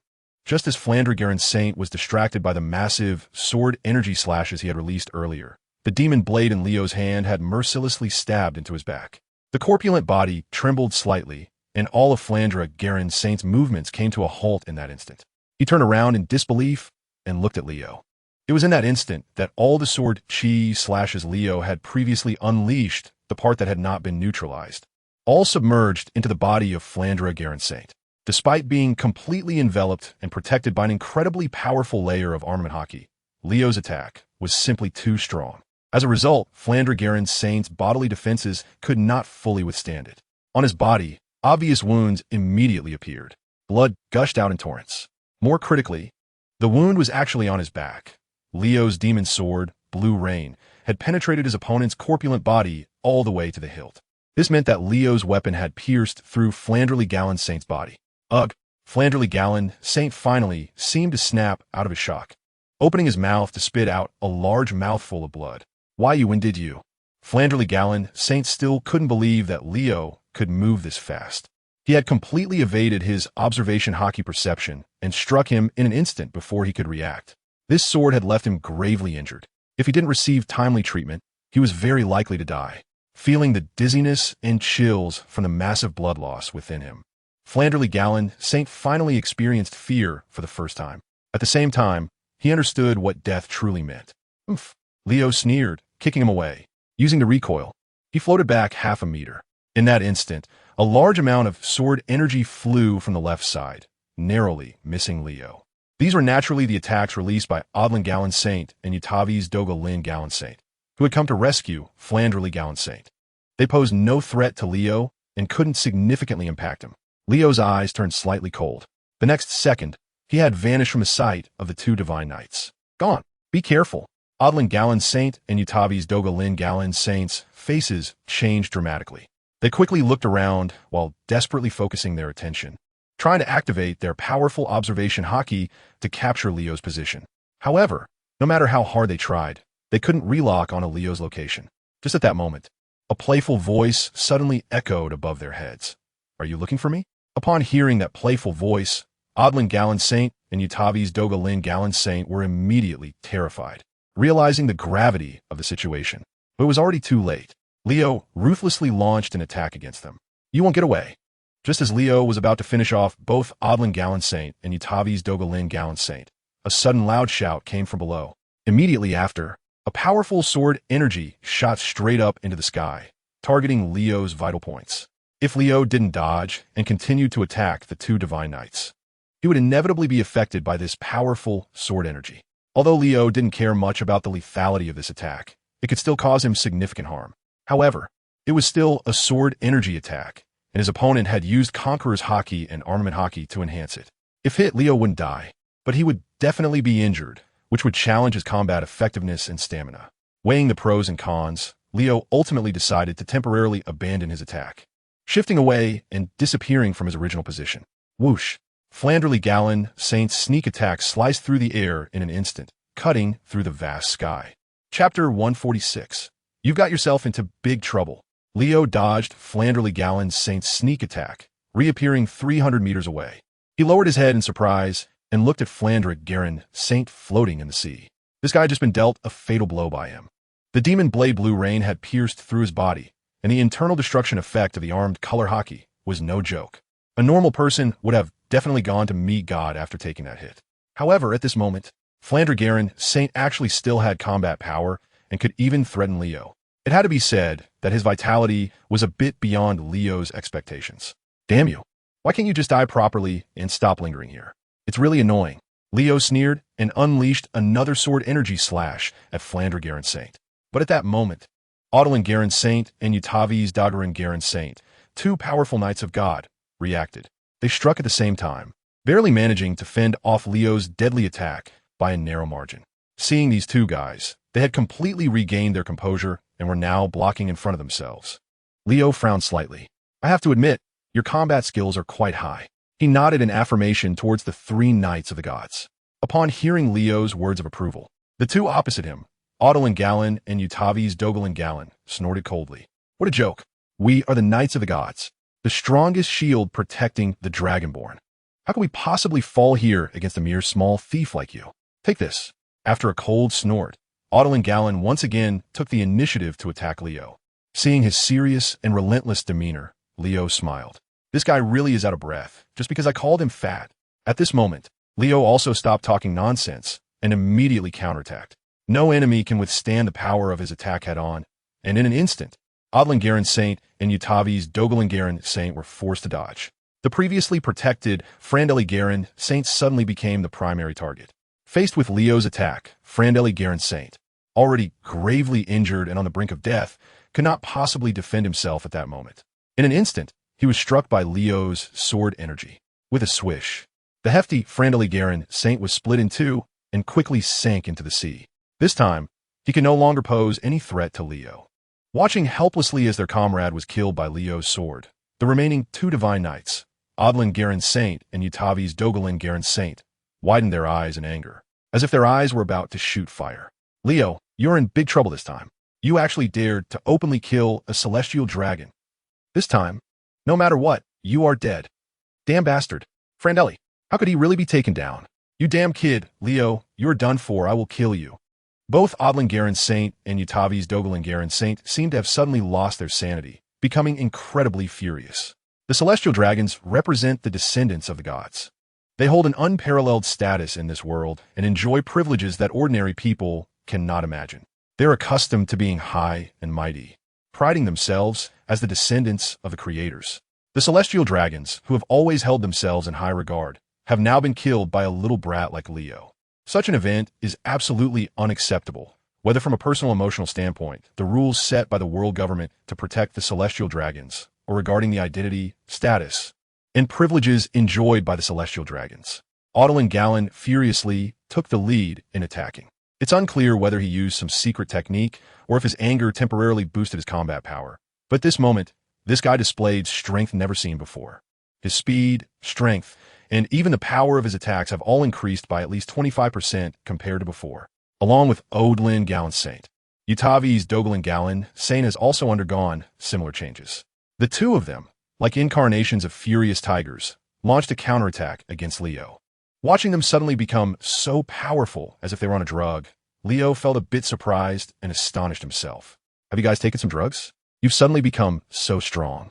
Just as Flandragaren Saint was distracted by the massive sword energy slashes he had released earlier, the demon blade in Leo's hand had mercilessly stabbed into his back. The corpulent body trembled slightly, and all of Flandragaren Saint's movements came to a halt in that instant. He turned around in disbelief and looked at Leo. It was in that instant that all the sword chi slashes Leo had previously unleashed, the part that had not been neutralized, all submerged into the body of Flandragaren Saint. Despite being completely enveloped and protected by an incredibly powerful layer of armament Haki, Leo's attack was simply too strong. As a result, Flandragaren Saint's bodily defenses could not fully withstand it. On his body, obvious wounds immediately appeared. Blood gushed out in torrents. More critically, the wound was actually on his back. Leo's demon sword, Blue Rain, had penetrated his opponent's corpulent body all the way to the hilt. This meant that Leo's weapon had pierced through Flandragaren Saint's body. Ugh! Flandragaren Saint finally seemed to snap out of his shock, opening his mouth to spit out a large mouthful of blood. Why you when did you? Flandragaren Saint still couldn't believe that Leo could move this fast. He had completely evaded his observation Haki perception and struck him in an instant before he could react. This sword had left him gravely injured. If he didn't receive timely treatment, he was very likely to die, feeling the dizziness and chills from the massive blood loss within him. Flandragaren Saint finally experienced fear for the first time. At the same time, he understood what death truly meant. Oof! Leo sneered, kicking him away. Using the recoil, he floated back half a meter. In that instant, a large amount of sword energy flew from the left side, narrowly missing Leo. These were naturally the attacks released by Odlin Gallon Saint and Utavi's Dogalin Gallon Saint, who had come to rescue Flandragaren Saint. They posed no threat to Leo and couldn't significantly impact him. Leo's eyes turned slightly cold. The next second, he had vanished from the sight of the two divine knights. Gone. Be careful. Odlin Gallon Saint and Utavi's Dogalin Gallon Saint's faces changed dramatically. They quickly looked around while desperately focusing their attention, trying to activate their powerful observation Haki to capture Leo's position. However, no matter how hard they tried, they couldn't relock onto Leo's location. Just at that moment, a playful voice suddenly echoed above their heads. Are you looking for me? Upon hearing that playful voice, Odlin Gallon Saint and Utavi's Dogalin Gallon Saint were immediately terrified, realizing the gravity of the situation. But it was already too late. Leo ruthlessly launched an attack against them. You won't get away. Just as Leo was about to finish off both Odlin Gallon Saint and Utavi's Dogalin Gallon Saint, a sudden loud shout came from below. Immediately after, a powerful sword energy shot straight up into the sky, targeting Leo's vital points. If Leo didn't dodge and continued to attack the two divine knights, he would inevitably be affected by this powerful sword energy. Although Leo didn't care much about the lethality of this attack, it could still cause him significant harm. However, it was still a sword energy attack, and his opponent had used Conqueror's Haki and armament Haki to enhance it. If hit, Leo wouldn't die, but he would definitely be injured, which would challenge his combat effectiveness and stamina. Weighing the pros and cons, Leo ultimately decided to temporarily abandon his attack, shifting away and disappearing from his original position. Whoosh! Flandragaren Saint's sneak attack sliced through the air in an instant, cutting through the vast sky. Chapter 146. You've got yourself into big trouble. Leo dodged Flandragaren Saint's sneak attack, reappearing 300 meters away. He lowered his head in surprise and looked at Flandragaren Saint floating in the sea. This guy had just been dealt a fatal blow by him. The Demon Blade Blue Rain had pierced through his body, and the internal destruction effect of the armed color Haki was no joke. A normal person would have definitely gone to meet God after taking that hit. However, at this moment, Flandragaren Saint actually still had combat power and could even threaten Leo. It had to be said that his vitality was a bit beyond Leo's expectations. Damn you. Why can't you just die properly and stop lingering here? It's really annoying. Leo sneered and unleashed another sword energy slash at Flandragaren Saint. But at that moment, Audlin Garen Saint and Utavi's Dagaran Garen Saint, two powerful knights of God, reacted. They struck at the same time, barely managing to fend off Leo's deadly attack by a narrow margin. Seeing these two guys, they had completely regained their composure and were now blocking in front of themselves. Leo frowned slightly. I have to admit, your combat skills are quite high. He nodded in affirmation towards the three knights of the gods. Upon hearing Leo's words of approval, the two opposite him, Audlin Galen and Utavi's Dogalin Galen, snorted coldly. What a joke. We are the knights of the gods, the strongest shield protecting the Dragonborn. How can we possibly fall here against a mere small thief like you? Take this. After a cold snort, Audlin Galen once again took the initiative to attack Leo. Seeing his serious and relentless demeanor, Leo smiled. This guy really is out of breath, just because I called him fat. At this moment, Leo also stopped talking nonsense and immediately counterattacked. No enemy can withstand the power of his attack head-on, and in an instant, Audlin Garen Saint and Utavi's Dogalin Garen Saint were forced to dodge. The previously protected Frandeli Garen Saint suddenly became the primary target. Faced with Leo's attack, Frandeli Garen Saint, already gravely injured and on the brink of death, could not possibly defend himself at that moment. In an instant, he was struck by Leo's sword energy. With a swish, the hefty Frandeli Garen Saint was split in two and quickly sank into the sea. This time, he could no longer pose any threat to Leo. Watching helplessly as their comrade was killed by Leo's sword, the remaining two divine knights, Audlin Garen Saint and Utavi's Dogalin Garen Saint, widened their eyes in anger, as if their eyes were about to shoot fire. Leo, you're in big trouble this time. You actually dared to openly kill a celestial dragon. This time, no matter what, you are dead. Damn bastard. Frandeli, how could he really be taken down? You damn kid, Leo, you're done for, I will kill you. Both Audlin Garen Saint and Utavi's Dogalin Garen Saint seemed to have suddenly lost their sanity, becoming incredibly furious. The celestial dragons represent the descendants of the gods. They hold an unparalleled status in this world and enjoy privileges that ordinary people cannot imagine. They're accustomed to being high and mighty, priding themselves as the descendants of the creators. The celestial dragons, who have always held themselves in high regard, have now been killed by a little brat like Leo. Such an event is absolutely unacceptable, whether from a personal emotional standpoint, the rules set by the world government to protect the celestial dragons, or regarding the identity, status, and privileges enjoyed by the celestial dragons. Audlin Galen furiously took the lead in attacking. It's unclear whether he used some secret technique or if his anger temporarily boosted his combat power. But at this moment, this guy displayed strength never seen before. His speed, strength, and even the power of his attacks have all increased by at least 25% compared to before. Along with Audlin Galen Saint, Utavi's Dogalin Galen Saint has also undergone similar changes. The two of them, like incarnations of furious tigers, launched a counterattack against Leo. Watching them suddenly become so powerful as if they were on a drug, Leo felt a bit surprised and astonished himself. Have you guys taken some drugs? You've suddenly become so strong.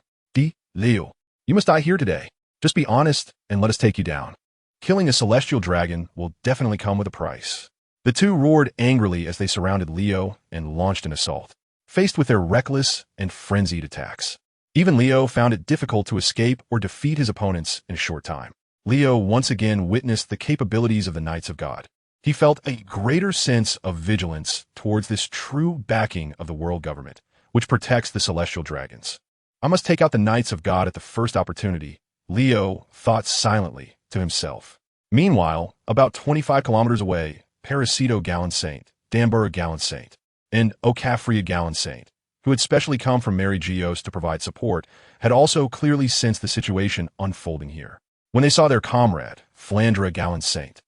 Leo, you must die here today. Just be honest and let us take you down. Killing a celestial dragon will definitely come with a price. The two roared angrily as they surrounded Leo and launched an assault, faced with their reckless and frenzied attacks. Even Leo found it difficult to escape or defeat his opponents in a short time. Leo once again witnessed the capabilities of the Knights of God. He felt a greater sense of vigilance towards this true backing of the world government, which protects the celestial dragons. I must take out the Knights of God at the first opportunity, Leo thought silently to himself. Meanwhile, about 25 kilometers away, Parasito Galen Saint, Dambura Galen Saint, and Okafria Galen Saint, who had specially come from Mary Geos to provide support, had also clearly sensed the situation unfolding here. When they saw their comrade, Flandra Galen Saint,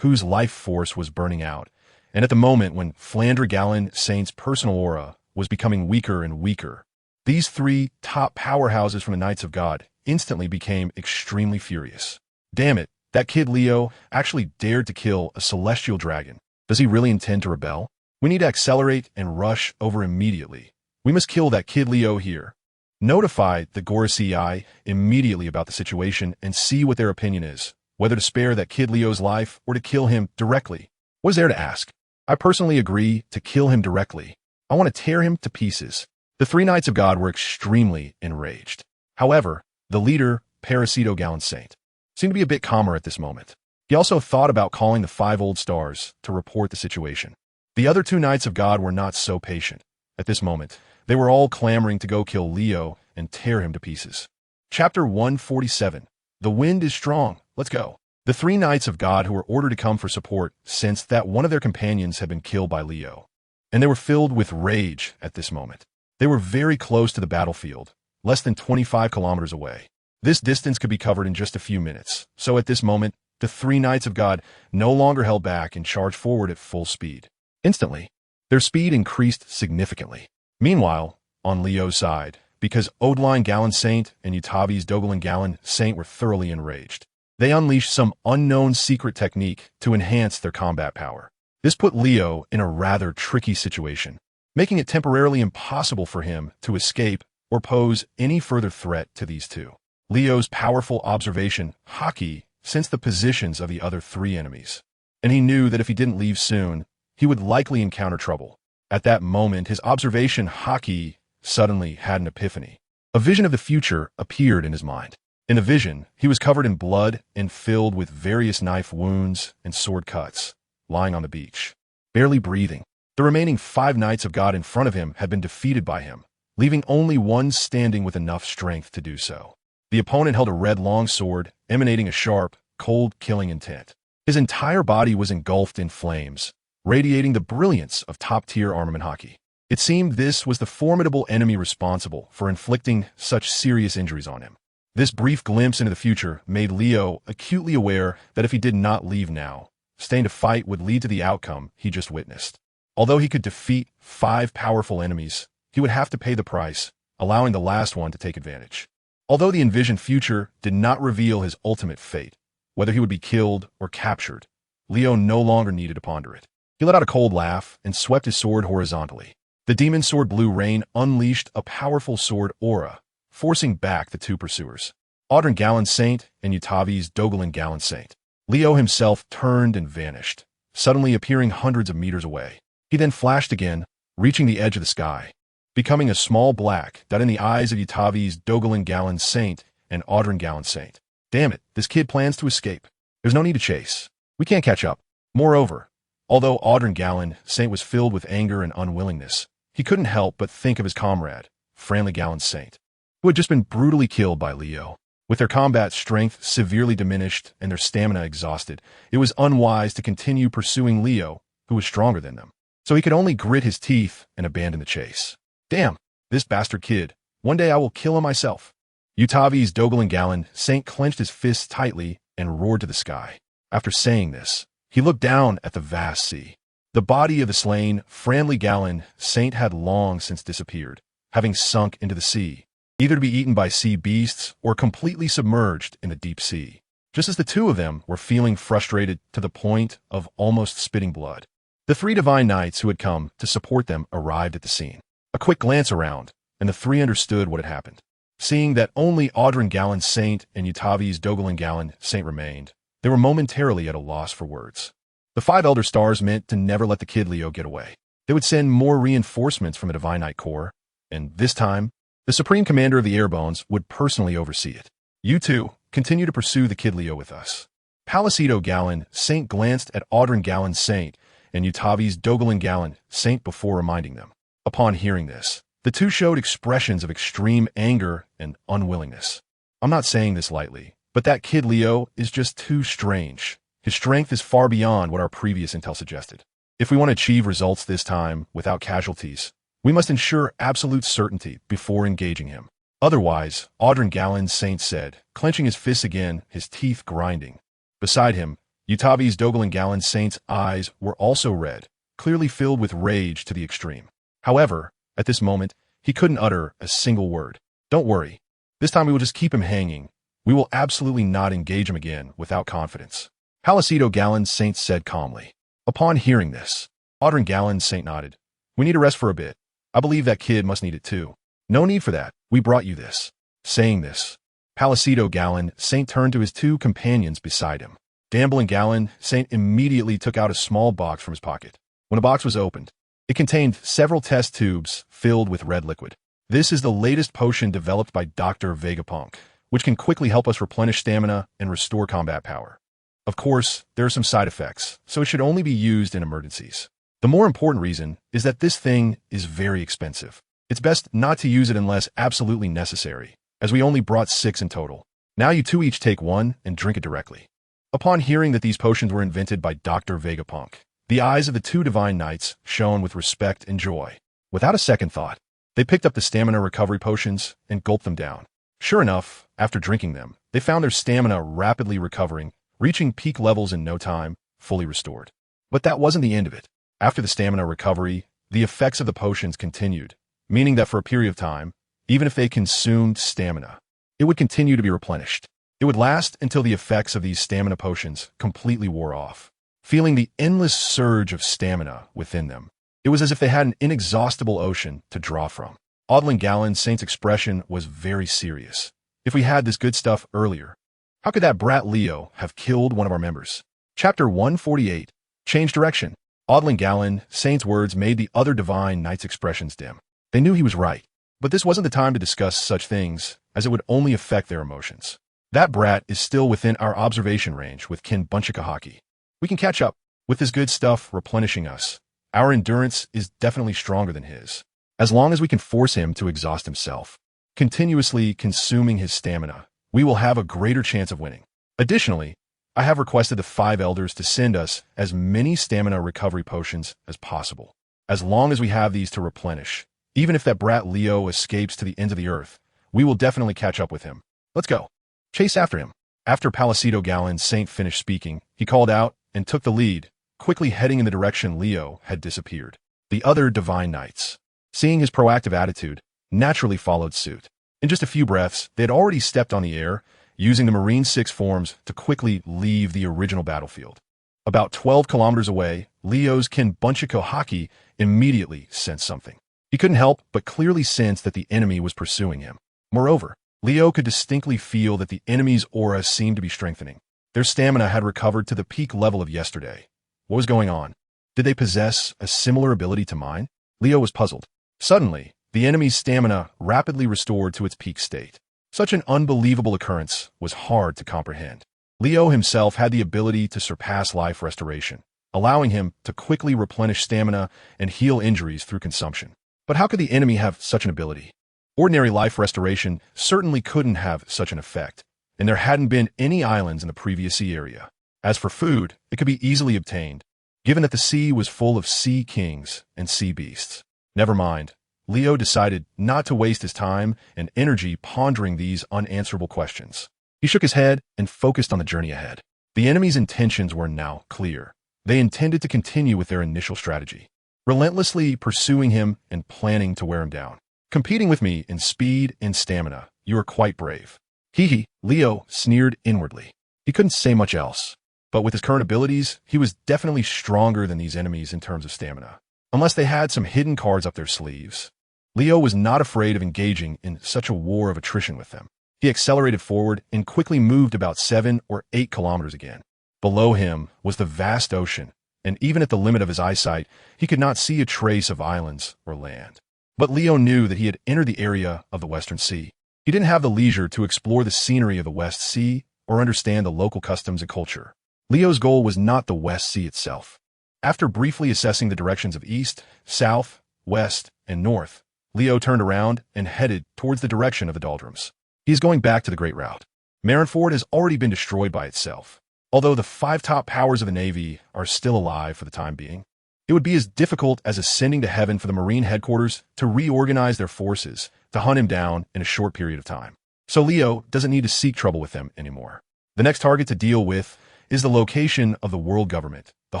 whose life force was burning out, and at the moment when Flandra Galen Saint's personal aura was becoming weaker and weaker, these three top powerhouses from the Knights of God instantly became extremely furious. Damn it, that kid Leo actually dared to kill a celestial dragon. Does he really intend to rebel? We need to accelerate and rush over immediately. We must kill that kid Leo here. Notify the Gorosei immediately about the situation and see what their opinion is, whether to spare that kid Leo's life or to kill him directly. What is there to ask? I personally agree to kill him directly. I want to tear him to pieces. The three Knights of God were extremely enraged. However, the leader, Parasito Gallant Saint, seemed to be a bit calmer at this moment. He also thought about calling the 5 old stars to report the situation. The other 2 Knights of God were not so patient. At this moment, they were all clamoring to go kill Leo and tear him to pieces. Chapter 147. The wind is strong. Let's go. The 3 Knights of God who were ordered to come for support sensed that one of their companions had been killed by Leo, and they were filled with rage at this moment. They were very close to the battlefield, less than 25 kilometers away. This distance could be covered in just a few minutes, so at this moment, the 3 Knights of God no longer held back and charged forward at full speed. Instantly, their speed increased significantly. Meanwhile, on Leo's side, because Odline Gallant Saint and Utavi's Dogalan Gallant Saint were thoroughly enraged, they unleashed some unknown secret technique to enhance their combat power. This put Leo in a rather tricky situation, making it temporarily impossible for him to escape or pose any further threat to these 2. Leo's powerful observation, Haki, sensed the positions of the other 3 enemies, and he knew that if he didn't leave soon, he would likely encounter trouble. At that moment, his observation, Haki, suddenly had an epiphany. A vision of the future appeared in his mind. In the vision, he was covered in blood and filled with various knife wounds and sword cuts, lying on the beach, barely breathing. The remaining 5 Knights of God in front of him had been defeated by him, leaving only one standing with enough strength to do so. The opponent held a red long sword, emanating a sharp, cold, killing intent. His entire body was engulfed in flames, radiating the brilliance of top-tier armament Haki. It seemed this was the formidable enemy responsible for inflicting such serious injuries on him. This brief glimpse into the future made Leo acutely aware that if he did not leave now, staying to fight would lead to the outcome he just witnessed. Although he could defeat 5 powerful enemies, he would have to pay the price, allowing the last one to take advantage. Although the envisioned future did not reveal his ultimate fate, whether he would be killed or captured, Leo no longer needed to ponder it. He let out a cold laugh and swept his sword horizontally. The demon sword Blue Rain unleashed a powerful sword aura, forcing back the 2 pursuers, Audrin Gallant Saint and Utavi's Dogalan Gallant Saint. Leo himself turned and vanished, suddenly appearing hundreds of meters away. He then flashed again, reaching the edge of the sky, becoming a small black dot in the eyes of Utavi's Dogalan Gallant Saint and Audrin Gallant Saint. Damn it, this kid plans to escape. There's no need to chase. We can't catch up. Moreover, although Audrin Gallant Saint was filled with anger and unwillingness, he couldn't help but think of his comrade, Franly Gallant Saint, who had just been brutally killed by Leo. With their combat strength severely diminished and their stamina exhausted, it was unwise to continue pursuing Leo, who was stronger than them. So he could only grit his teeth and abandon the chase. Damn, this bastard kid. One day I will kill him myself. Utavi's Dogalan Gallant Saint clenched his fists tightly and roared to the sky. After saying this, he looked down at the vast sea. The body of the slain Franly Gallant Saint had long since disappeared, having sunk into the sea, either to be eaten by sea beasts or completely submerged in the deep sea, just as the 2 of them were feeling frustrated to the point of almost spitting blood. The 3 divine knights who had come to support them arrived at the scene. A quick glance around, and the 3 understood what had happened. Seeing that only Audrin Gallant Saint and Utavi's Dogalan Gallant Saint remained, they were momentarily at a loss for words. The 5 Elder Stars meant to never let the kid Leo get away. They would send more reinforcements from the Divine Knight Corps, and this time, the Supreme Commander of the Airbones would personally oversee it. You 2, continue to pursue the kid Leo with us. Parasito Gallant Saint glanced at Audrin Gallant Saint and Utavi's Dogalan Gallant Saint before reminding them. Upon hearing this, the 2 showed expressions of extreme anger and unwillingness. I'm not saying this lightly, but that kid Leo is just too strange. His strength is far beyond what our previous intel suggested. If we want to achieve results this time without casualties, we must ensure absolute certainty before engaging him. Otherwise, Audrin Gallant Saint said, clenching his fists again, his teeth grinding. Beside him, Utavi's Dogalan Gallant Saint's eyes were also red, clearly filled with rage to the extreme. However, at this moment, he couldn't utter a single word. Don't worry. This time we will just keep him hanging. We will absolutely not engage him again without confidence. Parasito Gallant Saint said calmly. Upon hearing this, Audrin Gallant Saint nodded. We need a rest for a bit. I believe that kid must need it too. No need for that. We brought you this. Saying this, Placido Gallon Saint turned to his two companions beside him. Damble and Gallon Saint immediately took out a small box from his pocket. When the box was opened, it contained several test tubes filled with red liquid. This is the latest potion developed by Dr. Vegapunk, which can quickly help us replenish stamina and restore combat power. Of course, there are some side effects, so it should only be used in emergencies. The more important reason is that this thing is very expensive. It's best not to use it unless absolutely necessary, as we only brought 6 in total. Now you two each take one and drink it directly. Upon hearing that these potions were invented by Dr. Vegapunk, the eyes of the two divine knights shone with respect and joy. Without a second thought, they picked up the stamina recovery potions and gulped them down. Sure enough, after drinking them, they found their stamina rapidly recovering, reaching peak levels in no time, fully restored. But that wasn't the end of it. After the stamina recovery, the effects of the potions continued, meaning that for a period of time, even if they consumed stamina, it would continue to be replenished. It would last until the effects of these stamina potions completely wore off. Feeling the endless surge of stamina within them, it was as if they had an inexhaustible ocean to draw from. Audlin Gallon Saint's expression was very serious. If we had this good stuff earlier, how could that brat Leo have killed one of our members? Chapter 148. Change direction. Audlin Gallon Saint's words made the other divine knights' expressions dim. They knew he was right, but this wasn't the time to discuss such things, as it would only affect their emotions. That brat is still within our observation range with Kin Bunchika Haki. We can catch up. With this good stuff replenishing us, our endurance is definitely stronger than his. As long as we can force him to exhaust himself, continuously consuming his stamina, we will have a greater chance of winning. Additionally, I have requested the 5 elders to send us as many stamina recovery potions as possible. As long as we have these to replenish, even if that brat Leo escapes to the ends of the earth, we will definitely catch up with him. Let's go. Chase after him. After Placido Gallon Saint finished speaking, he called out and took the lead, quickly heading in the direction Leo had disappeared. The other divine knights, seeing his proactive attitude, naturally followed suit. In just a few breaths, they had already stepped on the air, using the Marine 6 forms to quickly leave the original battlefield. About 12 kilometers away, Leo's Kin Bunchiko Haki immediately sensed something. He couldn't help but clearly sense that the enemy was pursuing him. Moreover, Leo could distinctly feel that the enemy's aura seemed to be strengthening. Their stamina had recovered to the peak level of yesterday. What was going on? Did they possess a similar ability to mine? Leo was puzzled. Suddenly, the enemy's stamina rapidly restored to its peak state. Such an unbelievable occurrence was hard to comprehend. Leo himself had the ability to surpass life restoration, allowing him to quickly replenish stamina and heal injuries through consumption. But how could the enemy have such an ability? Ordinary life restoration certainly couldn't have such an effect, and there hadn't been any islands in the previous sea area. As for food, it could be easily obtained, given that the sea was full of sea kings and sea beasts. Never mind. Leo decided not to waste his time and energy pondering these unanswerable questions. He shook his head and focused on the journey ahead. The enemy's intentions were now clear. They intended to continue with their initial strategy, relentlessly pursuing him and planning to wear him down. Competing with me in speed and stamina, you are quite brave. Hee, Leo sneered inwardly. He couldn't say much else, but with his current abilities, he was definitely stronger than these enemies in terms of stamina, unless they had some hidden cards up their sleeves. Leo was not afraid of engaging in such a war of attrition with them. He accelerated forward and quickly moved about 7 or 8 kilometers again. Below him was the vast ocean, and even at the limit of his eyesight, he could not see a trace of islands or land. But Leo knew that he had entered the area of the Western Sea. He didn't have the leisure to explore the scenery of the West Sea or understand the local customs and culture. Leo's goal was not the West Sea itself. After briefly assessing the directions of east, south, west, and north, Leo turned around and headed towards the direction of the doldrums. He is going back to the Great Route. Marineford has already been destroyed by itself. Although the 5 top powers of the Navy are still alive for the time being, it would be as difficult as ascending to heaven for the Marine headquarters to reorganize their forces to hunt him down in a short period of time. So Leo doesn't need to seek trouble with them anymore. The next target to deal with is the location of the world government, the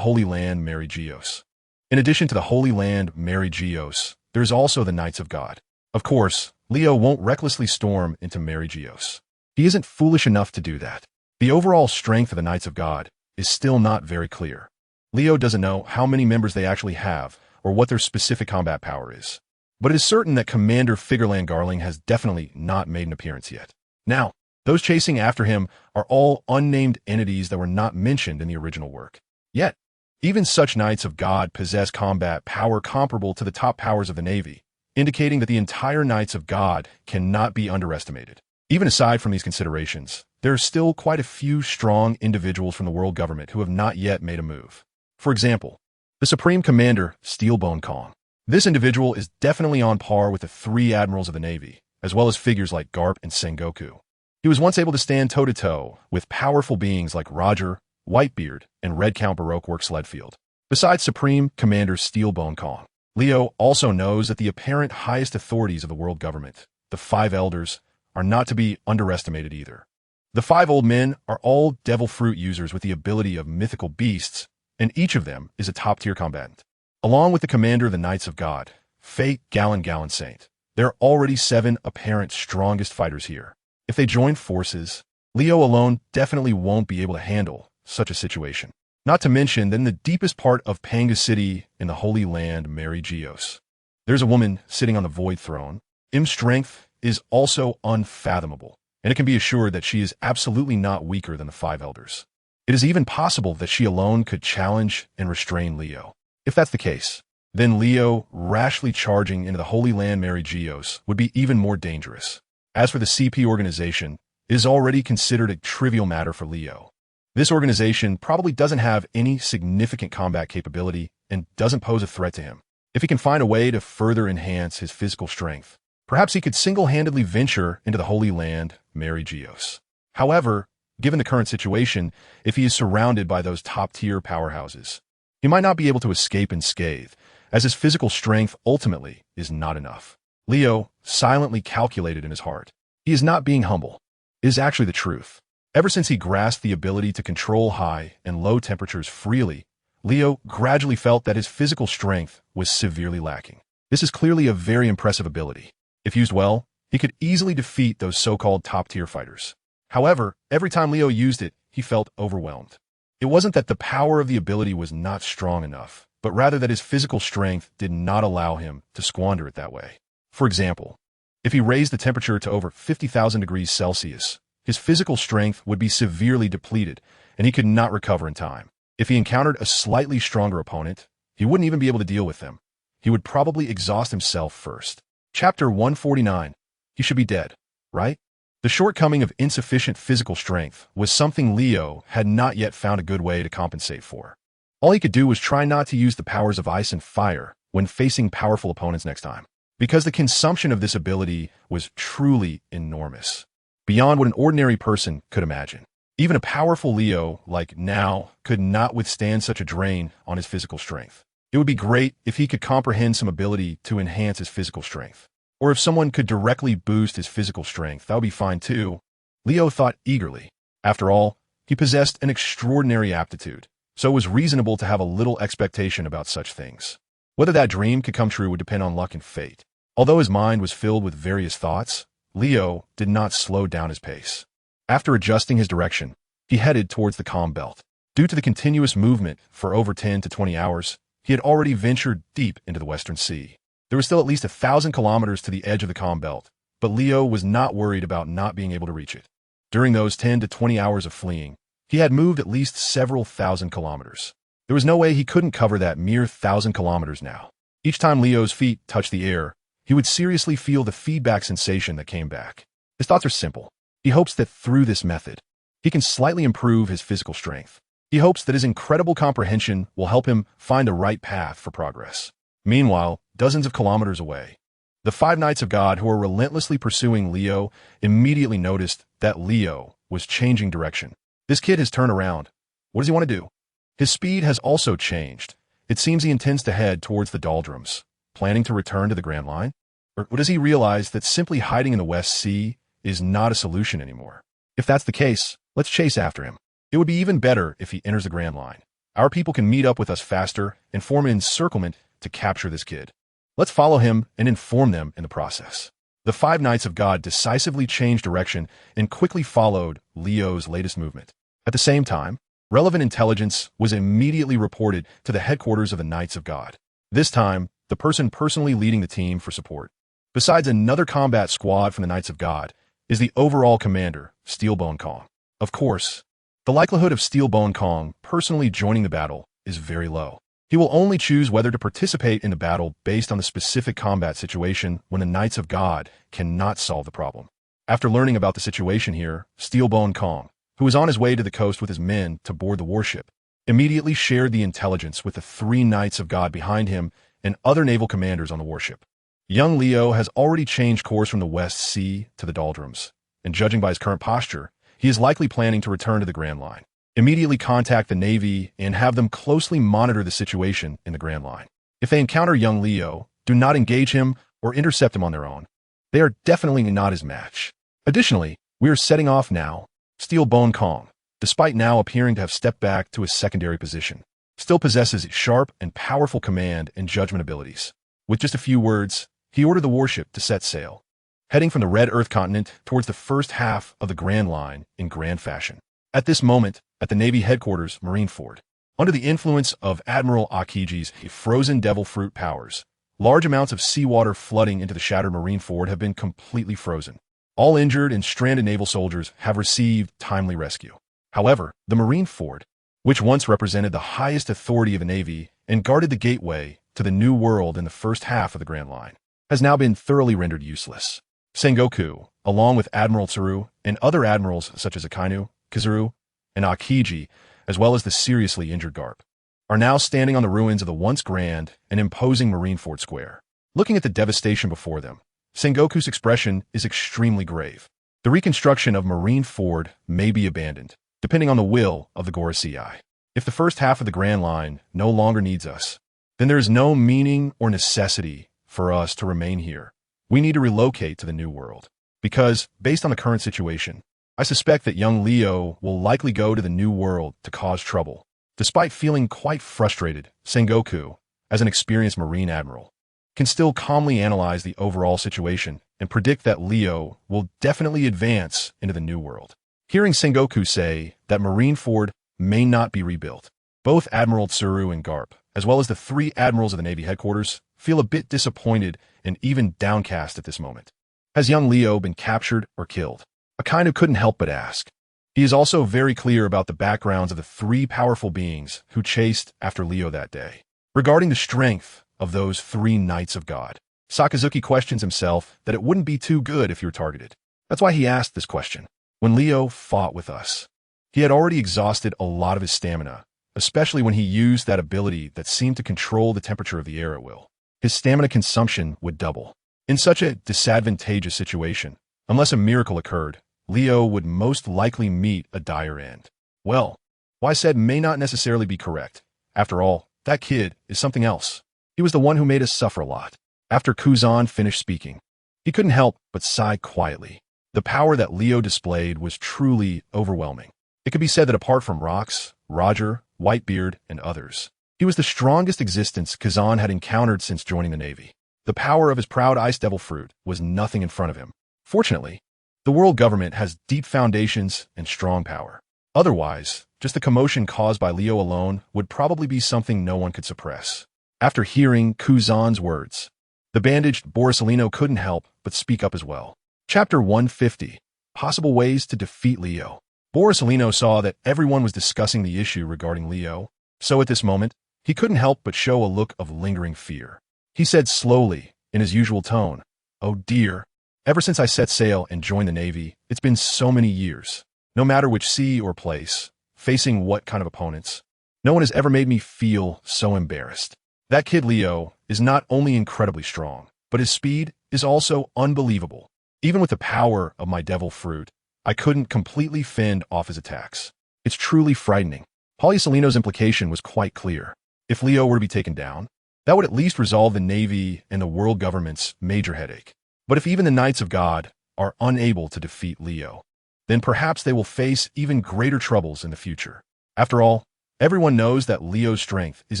Holy Land Mary Geos. In addition to the Holy Land Mary Geos, there is also the Knights of God. Of course, Leo won't recklessly storm into Mary Geos. He isn't foolish enough to do that. The overall strength of the Knights of God is still not very clear. Leo doesn't know how many members they actually have or what their specific combat power is. but it is certain that Commander Figureland Garling has definitely not made an appearance yet. Now, those chasing after him are all unnamed entities that were not mentioned in the original work. Yet, even such Knights of God possess combat power comparable to the top powers of the Navy, indicating that the entire Knights of God cannot be underestimated. Even aside from these considerations, there are still quite a few strong individuals from the world government who have not yet made a move. For example, the Supreme Commander, Steelbone Kong. This individual is definitely on par with the three admirals of the Navy, as well as figures like Garp and Sengoku. He was once able to stand toe-to-toe with powerful beings like Roger, Whitebeard, and Red Count Baroque Works Leadfield. Besides Supreme Commander Steelbone Kong, Leo also knows that the apparent highest authorities of the world government, the Five Elders, are not to be underestimated either. The Five Old Men are all devil fruit users with the ability of mythical beasts, and each of them is a top-tier combatant. Along with the commander of the Knights of God, Fate Gallon Saint, there are already 7 apparent strongest fighters here. If they join forces, Leo alone definitely won't be able to handle such a situation. Not to mention that in the deepest part of Panga City in the Holy Land, Mary Geos, there's a woman sitting on the Void Throne. Im's strength is also unfathomable, and it can be assured that she is absolutely not weaker than the 5 Elders. It is even possible that she alone could challenge and restrain Leo. If that's the case, then Leo rashly charging into the Holy Land Mary Geos would be even more dangerous. As for the CP organization, it is already considered a trivial matter for Leo. This organization probably doesn't have any significant combat capability and doesn't pose a threat to him. If he can find a way to further enhance his physical strength, perhaps he could single-handedly venture into the Holy Land, Mary Geos. However, given the current situation, if he is surrounded by those top-tier powerhouses, he might not be able to escape unscathed, as his physical strength ultimately is not enough. Leo silently calculated in his heart. He is not being humble. It is actually the truth. Ever since he grasped the ability to control high and low temperatures freely, Leo gradually felt that his physical strength was severely lacking. This is clearly a very impressive ability. If used well, he could easily defeat those so-called top-tier fighters. However, every time Leo used it, he felt overwhelmed. It wasn't that the power of the ability was not strong enough, but rather that his physical strength did not allow him to squander it that way. For example, if he raised the temperature to over 50,000 degrees Celsius, his physical strength would be severely depleted, and he could not recover in time. If he encountered a slightly stronger opponent, he wouldn't even be able to deal with them. He would probably exhaust himself first. Chapter 149. He should be dead, right? The shortcoming of insufficient physical strength was something Leo had not yet found a good way to compensate for. All he could do was try not to use the powers of ice and fire when facing powerful opponents next time, because the consumption of this ability was truly enormous, beyond what an ordinary person could imagine. Even a powerful Leo like now could not withstand such a drain on his physical strength. It would be great if he could comprehend some ability to enhance his physical strength. Or if someone could directly boost his physical strength, that would be fine too. Leo thought eagerly. After all, he possessed an extraordinary aptitude, so it was reasonable to have a little expectation about such things. Whether that dream could come true would depend on luck and fate. Although his mind was filled with various thoughts, Leo did not slow down his pace. After adjusting his direction, he headed towards the calm belt. Due to the continuous movement for over 10 to 20 hours, he had already ventured deep into the Western Sea. There was still at least 1,000 kilometers to the edge of the calm belt, but Leo was not worried about not being able to reach it. During those 10 to 20 hours of fleeing, he had moved at least several thousand kilometers. There was no way he couldn't cover that mere 1,000 kilometers now. Each time Leo's feet touched the air, he would seriously feel the feedback sensation that came back. His thoughts are simple. He hopes that through this method, he can slightly improve his physical strength. He hopes that his incredible comprehension will help him find the right path for progress. Meanwhile, dozens of kilometers away, the 5 Knights of God who were relentlessly pursuing Leo immediately noticed that Leo was changing direction. This kid has turned around. What does he want to do? His speed has also changed. It seems he intends to head towards the doldrums, planning to return to the Grand Line? Or does he realize that simply hiding in the West Sea is not a solution anymore? If that's the case, let's chase after him. It would be even better if he enters the Grand Line. Our people can meet up with us faster and form an encirclement to capture this kid. Let's follow him and inform them in the process. The 5 Knights of God decisively changed direction and quickly followed Leo's latest movement. At the same time, relevant intelligence was immediately reported to the headquarters of the Knights of God. This time, the person personally leading the team for support. Besides another combat squad from the Knights of God, is the overall commander, Steelbone Kong. Of course, the likelihood of Steelbone Kong personally joining the battle is very low. He will only choose whether to participate in the battle based on the specific combat situation when the Knights of God cannot solve the problem. After learning about the situation here, Steelbone Kong, who was on his way to the coast with his men to board the warship, immediately shared the intelligence with the 3 Knights of God behind him and other naval commanders on the warship. Young Leo has already changed course from the West Sea to the doldrums, and judging by his current posture, he is likely planning to return to the Grand Line. Immediately contact the Navy and have them closely monitor the situation in the Grand Line. If they encounter young Leo, do not engage him or intercept him on their own. They are definitely not his match. Additionally, we are setting off now. Steelbone Kong, despite now appearing to have stepped back to his secondary position, still possesses sharp and powerful command and judgment abilities. With just a few words, he ordered the warship to set sail, heading from the Red Earth continent towards the first half of the Grand Line in grand fashion. At this moment, at the Navy headquarters, Marineford, under the influence of Admiral Akiji's frozen devil fruit powers, large amounts of seawater flooding into the shattered Marineford have been completely frozen. All injured and stranded naval soldiers have received timely rescue. However, the Marineford, which once represented the highest authority of the Navy and guarded the gateway to the New World in the first half of the Grand Line, has now been thoroughly rendered useless. Sengoku, along with Admiral Tsuru and other admirals such as Akainu, Kizuru, and Akiji, as well as the seriously injured Garp, are now standing on the ruins of the once grand and imposing Marineford Square. Looking at the devastation before them, Sengoku's expression is extremely grave. The reconstruction of Marineford may be abandoned, depending on the will of the Gorosei. If the first half of the Grand Line no longer needs us, then there is no meaning or necessity for us to remain here. We need to relocate to the New World. Because, based on the current situation, I suspect that young Leo will likely go to the New World to cause trouble. Despite feeling quite frustrated, Sengoku, as an experienced Marine Admiral, can still calmly analyze the overall situation and predict that Leo will definitely advance into the New World. Hearing Sengoku say that Marineford may not be rebuilt, both Admiral Tsuru and Garp, as well as the 3 admirals of the Navy headquarters, feel a bit disappointed and even downcast at this moment. Has young Leo been captured or killed? Akainu couldn't help but ask. He is also very clear about the backgrounds of the 3 powerful beings who chased after Leo that day. Regarding the strength of those 3 Knights of God, Sakazuki questions himself that it wouldn't be too good if you're targeted. That's why he asked this question. When Leo fought with us, he had already exhausted a lot of his stamina, especially when he used that ability that seemed to control the temperature of the air at will. His stamina consumption would double. In such a disadvantageous situation, unless a miracle occurred, Leo would most likely meet a dire end. Well, what I said may not necessarily be correct. After all, that kid is something else. He was the one who made us suffer a lot. After Kuzan finished speaking, he couldn't help but sigh quietly. The power that Leo displayed was truly overwhelming. It could be said that apart from Rox, Roger, Whitebeard, and others, he was the strongest existence Kazan had encountered since joining the Navy. The power of his proud ice devil fruit was nothing in front of him. Fortunately, the world government has deep foundations and strong power. Otherwise, just the commotion caused by Leo alone would probably be something no one could suppress. After hearing Kuzan's words, the bandaged Borisolino couldn't help but speak up as well. Chapter 150, Possible Ways to Defeat Leo. Borisolino saw that everyone was discussing the issue regarding Leo, so at this moment, he couldn't help but show a look of lingering fear. He said slowly, in his usual tone, "Oh dear, ever since I set sail and joined the Navy, it's been so many years. No matter which sea or place, facing what kind of opponents, no one has ever made me feel so embarrassed. That kid Leo is not only incredibly strong, but his speed is also unbelievable. Even with the power of my devil fruit, I couldn't completely fend off his attacks. It's truly frightening." Polisolino's implication was quite clear. If Leo were to be taken down, that would at least resolve the Navy and the world government's major headache. But if even the Knights of God are unable to defeat Leo, then perhaps they will face even greater troubles in the future. After all, everyone knows that Leo's strength is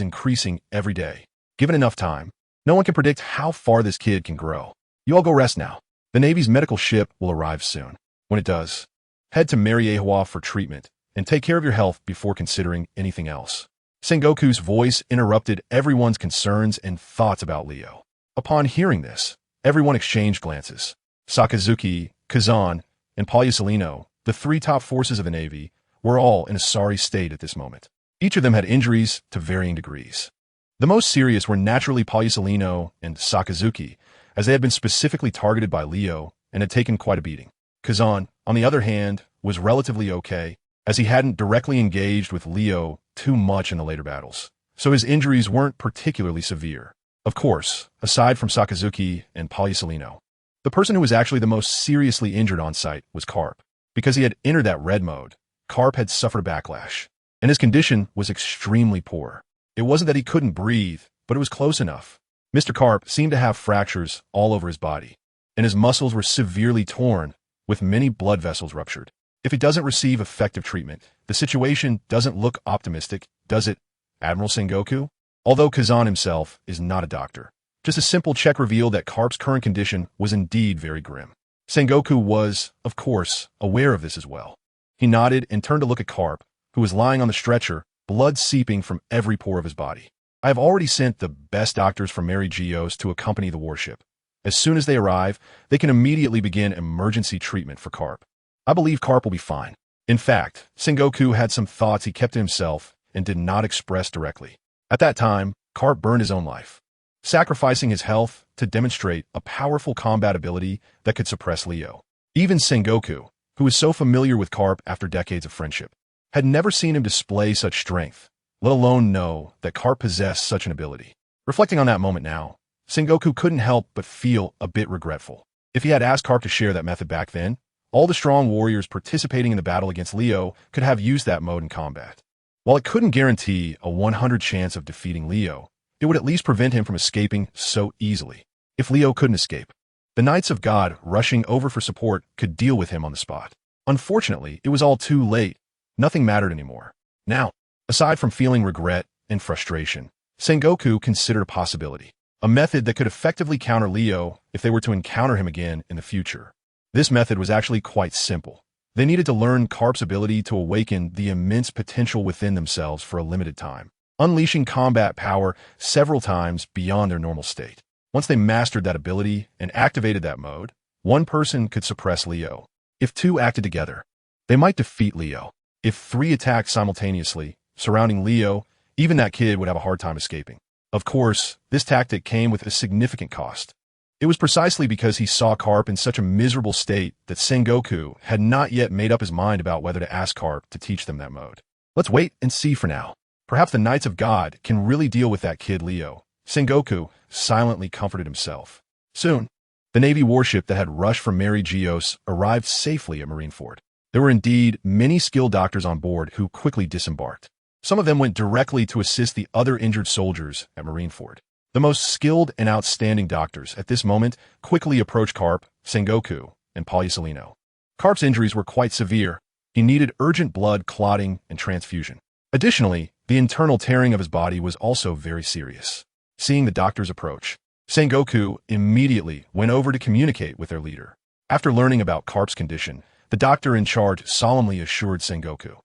increasing every day. Given enough time, no one can predict how far this kid can grow. You all go rest now. The Navy's medical ship will arrive soon. When it does, head to Mariejois for treatment and take care of your health before considering anything else. Sengoku's voice interrupted everyone's concerns and thoughts about Leo. Upon hearing this, everyone exchanged glances. Sakazuki, Kazan, and Pagliusolino, the three top forces of the Navy, were all in a sorry state at this moment. Each of them had injuries to varying degrees. The most serious were naturally Pagliusolino and Sakazuki, as they had been specifically targeted by Leo and had taken quite a beating. Kazan, on the other hand, was relatively okay, as he hadn't directly engaged with Leo too much in the later battles, so his injuries weren't particularly severe. Of course, aside from Sakazuki and Pagliusolino, the person who was actually the most seriously injured on site was Carp. Because he had entered that red mode, Carp had suffered a backlash, and his condition was extremely poor. It wasn't that he couldn't breathe, but it was close enough. Mr. Carp seemed to have fractures all over his body, and his muscles were severely torn, with many blood vessels ruptured. If he doesn't receive effective treatment, the situation doesn't look optimistic, does it, Admiral Sengoku? Although Kazan himself is not a doctor, just a simple check revealed that Carp's current condition was indeed very grim. Sengoku was, of course, aware of this as well. He nodded and turned to look at Carp, who was lying on the stretcher, blood seeping from every pore of his body. I have already sent the best doctors from Mary Geos to accompany the warship. As soon as they arrive, they can immediately begin emergency treatment for Carp. I believe Carp will be fine. In fact, Sengoku had some thoughts he kept to himself and did not express directly. At that time, Carp burned his own life, sacrificing his health to demonstrate a powerful combat ability that could suppress Leo. Even Sengoku, who was so familiar with Carp after decades of friendship, had never seen him display such strength, let alone know that Carp possessed such an ability. Reflecting on that moment now, Sengoku couldn't help but feel a bit regretful. If he had asked Carp to share that method back then, all the strong warriors participating in the battle against Leo could have used that mode in combat. While it couldn't guarantee a 100 chance of defeating Leo, it would at least prevent him from escaping so easily. If Leo couldn't escape, the Knights of God rushing over for support could deal with him on the spot. Unfortunately, it was all too late. Nothing mattered anymore. Now, aside from feeling regret and frustration, Sengoku considered a possibility, a method that could effectively counter Leo if they were to encounter him again in the future. This method was actually quite simple. They needed to learn Carp's ability to awaken the immense potential within themselves for a limited time, unleashing combat power several times beyond their normal state. Once they mastered that ability and activated that mode, one person could suppress Leo. If two acted together, they might defeat Leo. If three attacked simultaneously, surrounding Leo, even that kid would have a hard time escaping. Of course, this tactic came with a significant cost. It was precisely because he saw Carp in such a miserable state that Sengoku had not yet made up his mind about whether to ask Carp to teach them that mode. Let's wait and see for now. Perhaps the Knights of God can really deal with that kid Leo. Sengoku silently comforted himself. Soon, the Navy warship that had rushed from Mary Geos arrived safely at Marineford. There were indeed many skilled doctors on board who quickly disembarked. Some of them went directly to assist the other injured soldiers at Marineford. The most skilled and outstanding doctors at this moment quickly approached Carp, Sengoku, and Pagliusolino. Carp's injuries were quite severe. He needed urgent blood clotting and transfusion. Additionally, the internal tearing of his body was also very serious. Seeing the doctors approach, Sengoku immediately went over to communicate with their leader. After learning about Carp's condition, the doctor in charge solemnly assured Sengoku,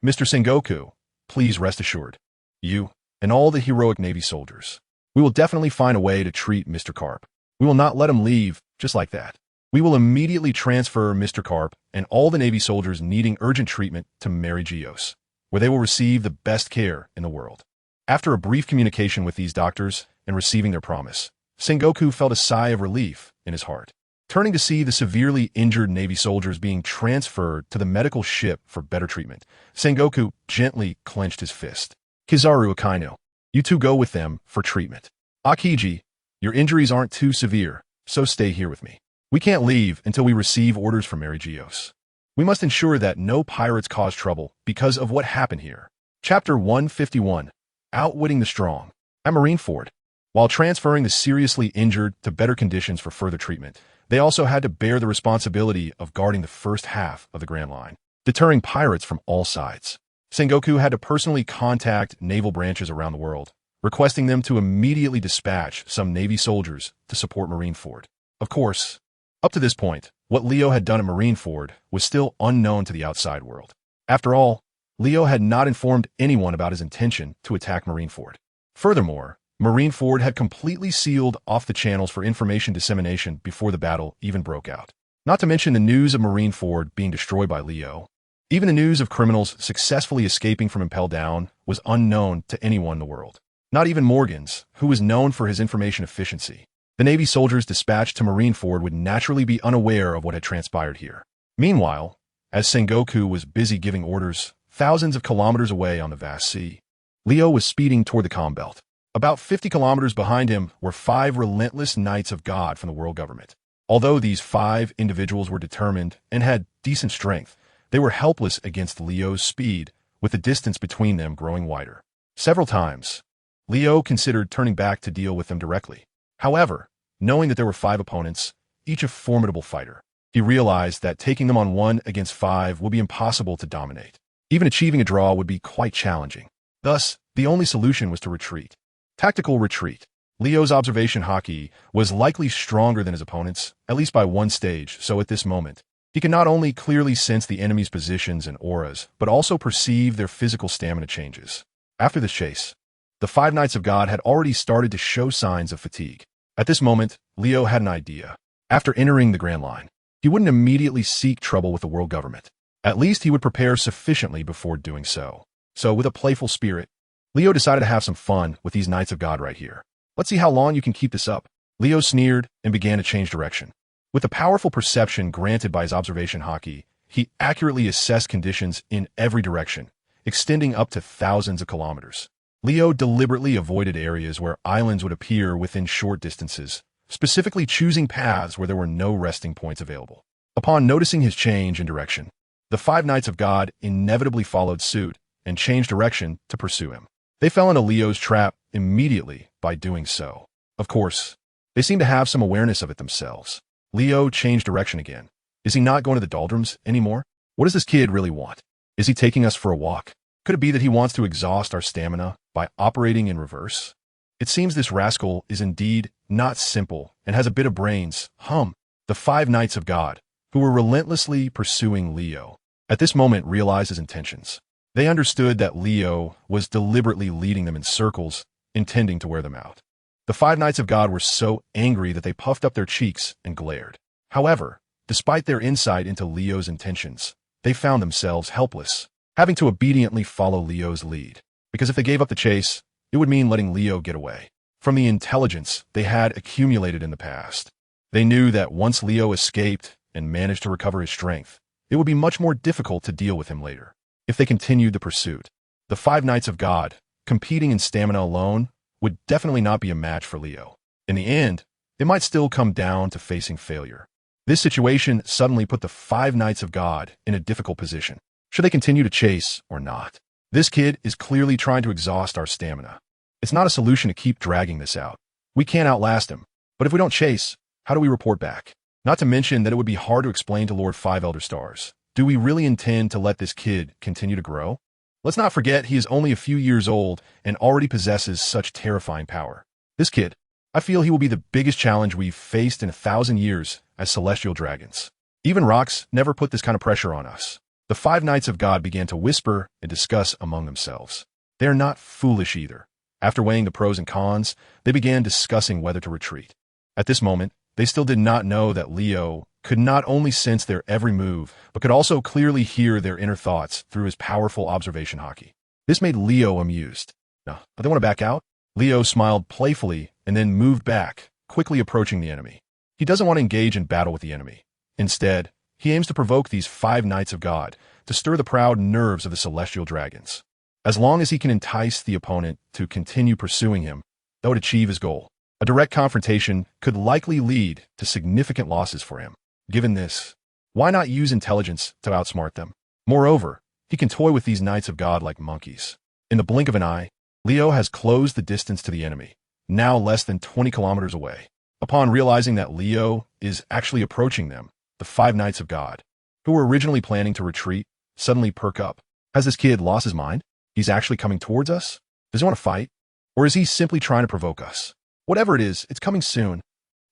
"Mr. Sengoku, please rest assured. You and all the heroic Navy soldiers, we will definitely find a way to treat Mr. Carp. We will not let him leave just like that. We will immediately transfer Mr. Carp and all the Navy soldiers needing urgent treatment to Mary Geos, where they will receive the best care in the world." After a brief communication with these doctors and receiving their promise, Sengoku felt a sigh of relief in his heart. Turning to see the severely injured Navy soldiers being transferred to the medical ship for better treatment, Sengoku gently clenched his fist. "Kizaru Akainu, you two go with them for treatment. Akiji, your injuries aren't too severe, so stay here with me. We can't leave until we receive orders from Mary Geos. We must ensure that no pirates cause trouble because of what happened here." Chapter 151, Outwitting the Strong. At Marineford, while transferring the seriously injured to better conditions for further treatment, they also had to bear the responsibility of guarding the first half of the Grand Line, deterring pirates from all sides. Sengoku had to personally contact naval branches around the world, requesting them to immediately dispatch some Navy soldiers to support Marineford. Of course, up to this point, what Leo had done at Marineford was still unknown to the outside world. After all, Leo had not informed anyone about his intention to attack Marineford. Furthermore, Marineford had completely sealed off the channels for information dissemination before the battle even broke out. Not to mention the news of Marineford being destroyed by Leo. Even the news of criminals successfully escaping from ImpelDown was unknown to anyone in the world. Not even Morgan's, who was known for his information efficiency. The Navy soldiers dispatched to Marineford would naturally be unaware of what had transpired here. Meanwhile, as Sengoku was busy giving orders thousands of kilometers away on the vast sea, Leo was speeding toward the comm belt. About 50 kilometers behind him were 5 relentless Knights of God from the world government. Although these 5 individuals were determined and had decent strength, they were helpless against Leo's speed, with the distance between them growing wider. Several times, Leo considered turning back to deal with them directly. However, knowing that there were 5 opponents, each a formidable fighter, he realized that taking them on 1 against 5 would be impossible to dominate. Even achieving a draw would be quite challenging. Thus, the only solution was to retreat. Tactical retreat. Leo's observation Haki was likely stronger than his opponent's, at least by 1 stage, so at this moment, he could not only clearly sense the enemy's positions and auras, but also perceive their physical stamina changes. After this chase, the 5 Knights of God had already started to show signs of fatigue. At this moment, Leo had an idea. After entering the Grand Line, he wouldn't immediately seek trouble with the world government. At least he would prepare sufficiently before doing so. So, with a playful spirit, Leo decided to have some fun with these Knights of God right here. Let's see how long you can keep this up. Leo sneered and began to change direction. With the powerful perception granted by his observation Haki, he accurately assessed conditions in every direction, extending up to thousands of kilometers. Leo deliberately avoided areas where islands would appear within short distances, specifically choosing paths where there were no resting points available. Upon noticing his change in direction, the 5 Knights of God inevitably followed suit and changed direction to pursue him. They fell into Leo's trap immediately by doing so. Of course, they seemed to have some awareness of it themselves. Leo changed direction again. Is he not going to the doldrums anymore? What does this kid really want? Is he taking us for a walk? Could it be that he wants to exhaust our stamina by operating in reverse? It seems this rascal is indeed not simple and has a bit of brains. The 5 Knights of God, who were relentlessly pursuing Leo, at this moment realized his intentions. They understood that Leo was deliberately leading them in circles, intending to wear them out. The 5 Knights of God were so angry that they puffed up their cheeks and glared. However, despite their insight into Leo's intentions, they found themselves helpless, having to obediently follow Leo's lead. Because if they gave up the chase, it would mean letting Leo get away. From the intelligence they had accumulated in the past, they knew that once Leo escaped and managed to recover his strength, it would be much more difficult to deal with him later. If they continued the pursuit, the 5 Knights of God, competing in stamina alone, would definitely not be a match for Leo. In the end, it might still come down to facing failure. This situation suddenly put the 5 Knights of God in a difficult position. Should they continue to chase or not? This kid is clearly trying to exhaust our stamina. It's not a solution to keep dragging this out. We can't outlast him, but if we don't chase, how do we report back? Not to mention that it would be hard to explain to Lord 5 Elder Stars. Do we really intend to let this kid continue to grow? Let's not forget he is only a few years old and already possesses such terrifying power. This kid, I feel he will be the biggest challenge we've faced in 1,000 years as celestial dragons. Even rocks never put this kind of pressure on us. The 5 Knights of God began to whisper and discuss among themselves. They are not foolish either. After weighing the pros and cons, they began discussing whether to retreat. At this moment, they still did not know that Leo could not only sense their every move, but could also clearly hear their inner thoughts through his powerful observation Haki. This made Leo amused. No, but they want to back out? Leo smiled playfully and then moved back, quickly approaching the enemy. He doesn't want to engage in battle with the enemy. Instead, he aims to provoke these 5 Knights of God to stir the proud nerves of the celestial dragons. As long as he can entice the opponent to continue pursuing him, that would achieve his goal. A direct confrontation could likely lead to significant losses for him. Given this, why not use intelligence to outsmart them? Moreover, he can toy with these Knights of God like monkeys. In the blink of an eye, Leo has closed the distance to the enemy, now less than 20 kilometers away. Upon realizing that Leo is actually approaching them, the 5 Knights of God, who were originally planning to retreat, suddenly perk up. Has this kid lost his mind? He's actually coming towards us? Does he want to fight? Or is he simply trying to provoke us? Whatever it is, it's coming soon.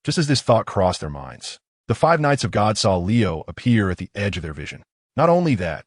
Just as this thought crossed their minds, the 5 Knights of God saw Leo appear at the edge of their vision. Not only that,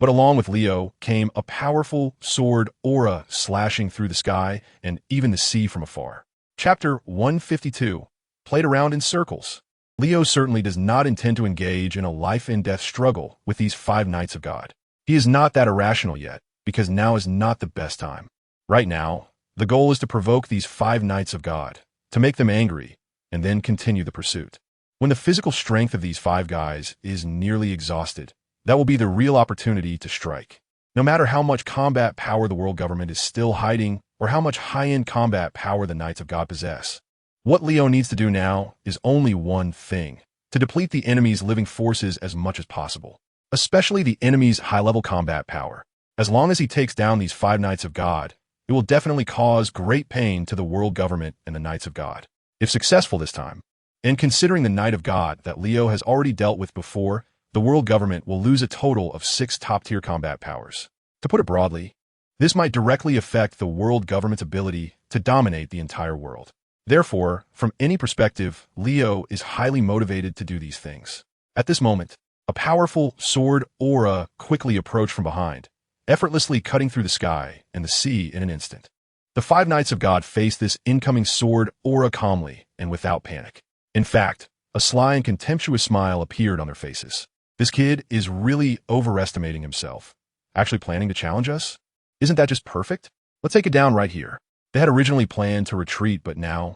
But along with Leo came a powerful sword aura slashing through the sky and even the sea from afar. Chapter 152. Played around in circles. Leo certainly does not intend to engage in a life-and-death struggle with these 5 Knights of God. He is not that irrational yet, because now is not the best time. Right now, the goal is to provoke these 5 Knights of God, to make them angry, and then continue the pursuit. When the physical strength of these 5 guys is nearly exhausted, that will be the real opportunity to strike. No matter how much combat power the world government is still hiding, or how much high-end combat power the Knights of God possess, what Leo needs to do now is only one thing: to deplete the enemy's living forces as much as possible, especially the enemy's high-level combat power. As long as he takes down these 5 Knights of God, it will definitely cause great pain to the world government and the Knights of God. If successful this time, and considering the Knight of God that Leo has already dealt with before, the world government will lose a total of 6 top-tier combat powers. To put it broadly, this might directly affect the world government's ability to dominate the entire world. Therefore, from any perspective, Leo is highly motivated to do these things. At this moment, a powerful sword aura quickly approached from behind, effortlessly cutting through the sky and the sea in an instant. The 5 Knights of God faced this incoming sword aura calmly and without panic. In fact, a sly and contemptuous smile appeared on their faces. This kid is really overestimating himself. Actually planning to challenge us? Isn't that just perfect? Let's take it down right here. They had originally planned to retreat, but now,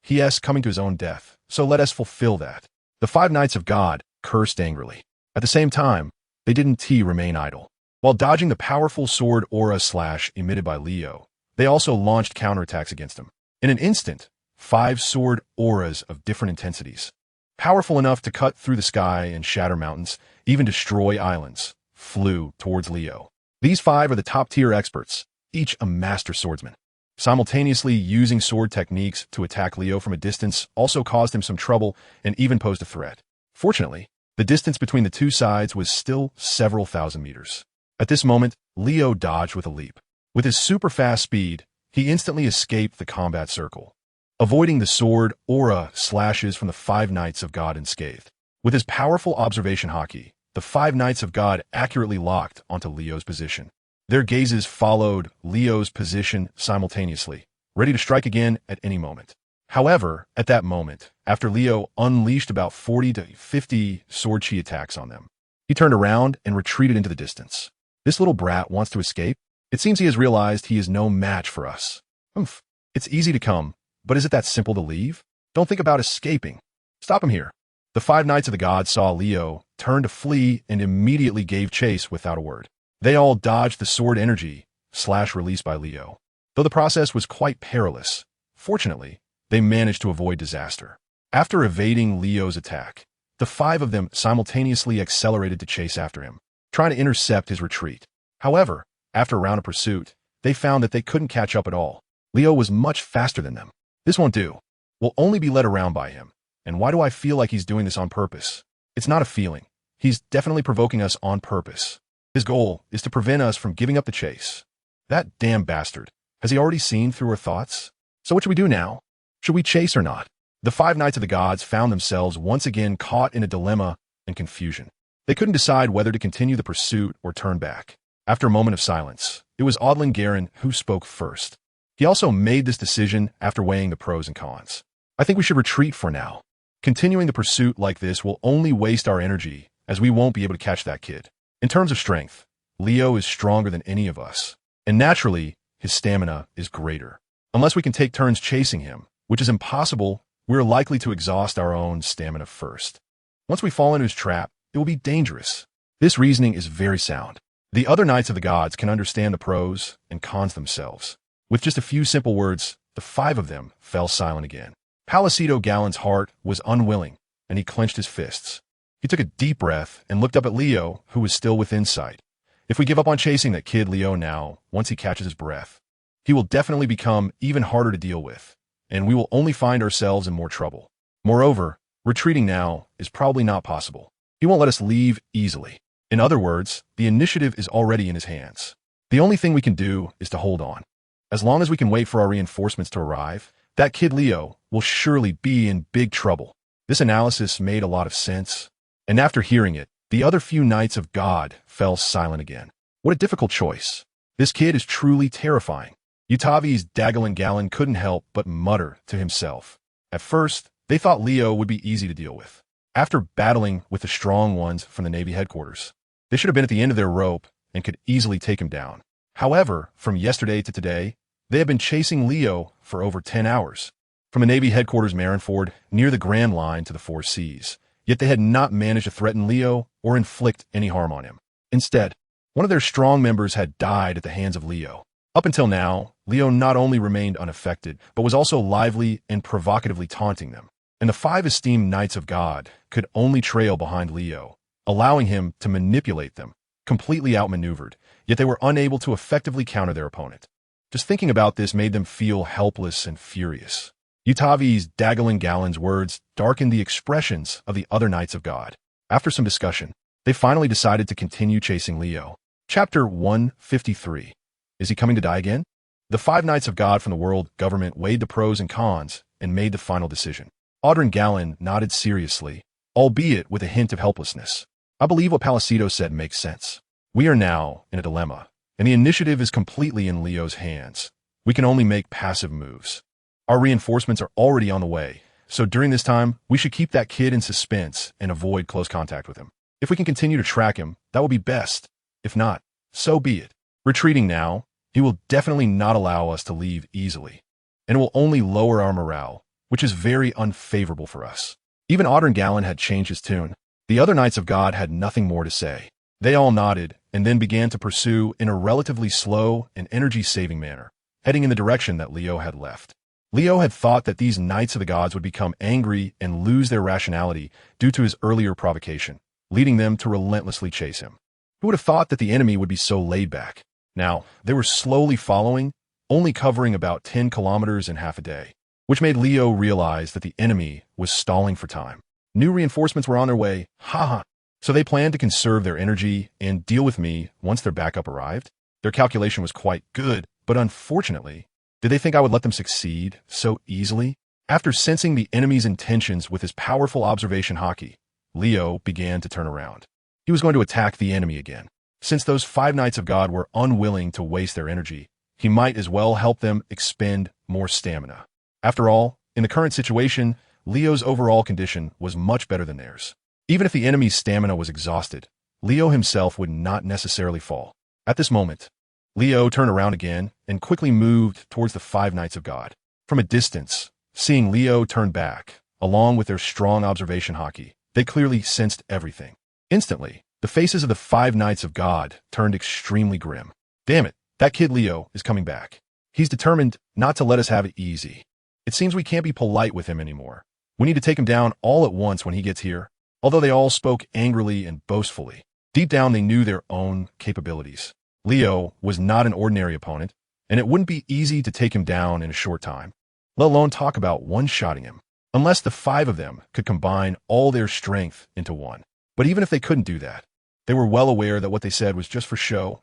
he is coming to his own death, so let us fulfill that. The 5 Knights of God cursed angrily. At the same time, they didn't remain idle. While dodging the powerful sword aura slash emitted by Leo, they also launched counterattacks against him. In an instant, 5 sword auras of different intensities, powerful enough to cut through the sky and shatter mountains, even destroy islands, flew towards Leo. These 5 are the top-tier experts, each a master swordsman. Simultaneously using sword techniques to attack Leo from a distance also caused him some trouble and even posed a threat. Fortunately, the distance between the 2 sides was still several thousand meters. At this moment, Leo dodged with a leap. With his super-fast speed, he instantly escaped the combat circle, avoiding the sword aura slashes from the 5 Knights of God unscathed. With his powerful observation Haki, the 5 Knights of God accurately locked onto Leo's position. Their gazes followed Leo's position simultaneously, ready to strike again at any moment. However, at that moment, after Leo unleashed about 40 to 50 sword chi attacks on them, he turned around and retreated into the distance. This little brat wants to escape? It seems he has realized he is no match for us. It's easy to come, but is it that simple to leave? Don't think about escaping. Stop him here. The 5 Knights of the Gods saw Leo turn to flee and immediately gave chase without a word. They all dodged the sword energy slash released by Leo. Though the process was quite perilous, fortunately, they managed to avoid disaster. After evading Leo's attack, the 5 of them simultaneously accelerated to chase after him, trying to intercept his retreat. However, after a round of pursuit, they found that they couldn't catch up at all. Leo was much faster than them. This won't do. We'll only be led around by him. And why do I feel like he's doing this on purpose? It's not a feeling. He's definitely provoking us on purpose. His goal is to prevent us from giving up the chase. That damn bastard. Has he already seen through our thoughts? So what should we do now? Should we chase or not? The 5 Knights of the Gods found themselves once again caught in a dilemma and confusion. They couldn't decide whether to continue the pursuit or turn back. After a moment of silence, it was Odlin Garen who spoke first. He also made this decision after weighing the pros and cons. I think we should retreat for now. Continuing the pursuit like this will only waste our energy, as we won't be able to catch that kid. In terms of strength, Leo is stronger than any of us, and naturally, his stamina is greater. Unless we can take turns chasing him, which is impossible, we're likely to exhaust our own stamina first. Once we fall into his trap, it will be dangerous. This reasoning is very sound. The other Knights of the Gods can understand the pros and cons themselves. With just a few simple words, the 5 of them fell silent again. Palacido Gallon's heart was unwilling, and he clenched his fists. He took a deep breath and looked up at Leo, who was still within sight. If we give up on chasing that kid Leo now, once he catches his breath, he will definitely become even harder to deal with, and we will only find ourselves in more trouble. Moreover, retreating now is probably not possible. He won't let us leave easily. In other words, the initiative is already in his hands. The only thing we can do is to hold on. As long as we can wait for our reinforcements to arrive, that kid Leo will surely be in big trouble. This analysis made a lot of sense, and after hearing it, The other few Knights of God fell silent again. What a difficult choice. This kid is truly terrifying. Utavi's Daggalin couldn't help but mutter to himself. At first, they thought Leo would be easy to deal with. After battling with the strong ones from the Navy headquarters, they should have been at the end of their rope and could easily take him down. However, from yesterday to today, they had been chasing Leo for over 10 hours. From the Navy headquarters Marineford, near the Grand Line to the Four Seas, yet they had not managed to threaten Leo or inflict any harm on him. Instead, one of their strong members had died at the hands of Leo. Up until now, Leo not only remained unaffected, but was also lively and provocatively taunting them. And the 5 esteemed Knights of God could only trail behind Leo, allowing him to manipulate them, completely outmaneuvered, yet they were unable to effectively counter their opponent. Just thinking about this made them feel helpless and furious. Utavi's Daggalin's words darkened the expressions of the other Knights of God. After some discussion, they finally decided to continue chasing Leo. Chapter 153. Is he coming to die again? The 5 Knights of God from the world government weighed the pros and cons and made the final decision. Audrin Gallon nodded seriously, albeit with a hint of helplessness. I believe what Palacido said makes sense. We are now in a dilemma, and the initiative is completely in Leo's hands. We can only make passive moves. Our reinforcements are already on the way, so during this time, we should keep that kid in suspense and avoid close contact with him. If we can continue to track him, that will be best. If not, so be it. Retreating now, he will definitely not allow us to leave easily, and it will only lower our morale, which is very unfavorable for us. Even Audrin Gallon had changed his tune. The other Knights of God had nothing more to say. They all nodded and then began to pursue in a relatively slow and energy-saving manner, heading in the direction that Leo had left. Leo had thought that these Knights of the Gods would become angry and lose their rationality due to his earlier provocation, leading them to relentlessly chase him. Who would have thought that the enemy would be so laid back? Now, they were slowly following, only covering about 10 kilometers in half a day, which made Leo realize that the enemy was stalling for time. New reinforcements were on their way, so they planned to conserve their energy and deal with me once their backup arrived. Their calculation was quite good, but unfortunately, did they think I would let them succeed so easily? After sensing the enemy's intentions with his powerful observation Haki, Leo began to turn around. He was going to attack the enemy again. Since those 5 Knights of God were unwilling to waste their energy, he might as well help them expend more stamina. After all, in the current situation, Leo's overall condition was much better than theirs. Even if the enemy's stamina was exhausted, Leo himself would not necessarily fall. At this moment, Leo turned around again and quickly moved towards the 5 Knights of God. From a distance, seeing Leo turn back, along with their strong observation Haki, they clearly sensed everything. Instantly, the faces of the 5 Knights of God turned extremely grim. Damn it, that kid Leo is coming back. He's determined not to let us have it easy. It seems we can't be polite with him anymore. We need to take him down all at once when he gets here. Although they all spoke angrily and boastfully, deep down they knew their own capabilities. Leo was not an ordinary opponent, and it wouldn't be easy to take him down in a short time, let alone talk about one-shotting him, unless the 5 of them could combine all their strength into one. But even if they couldn't do that, they were well aware that what they said was just for show,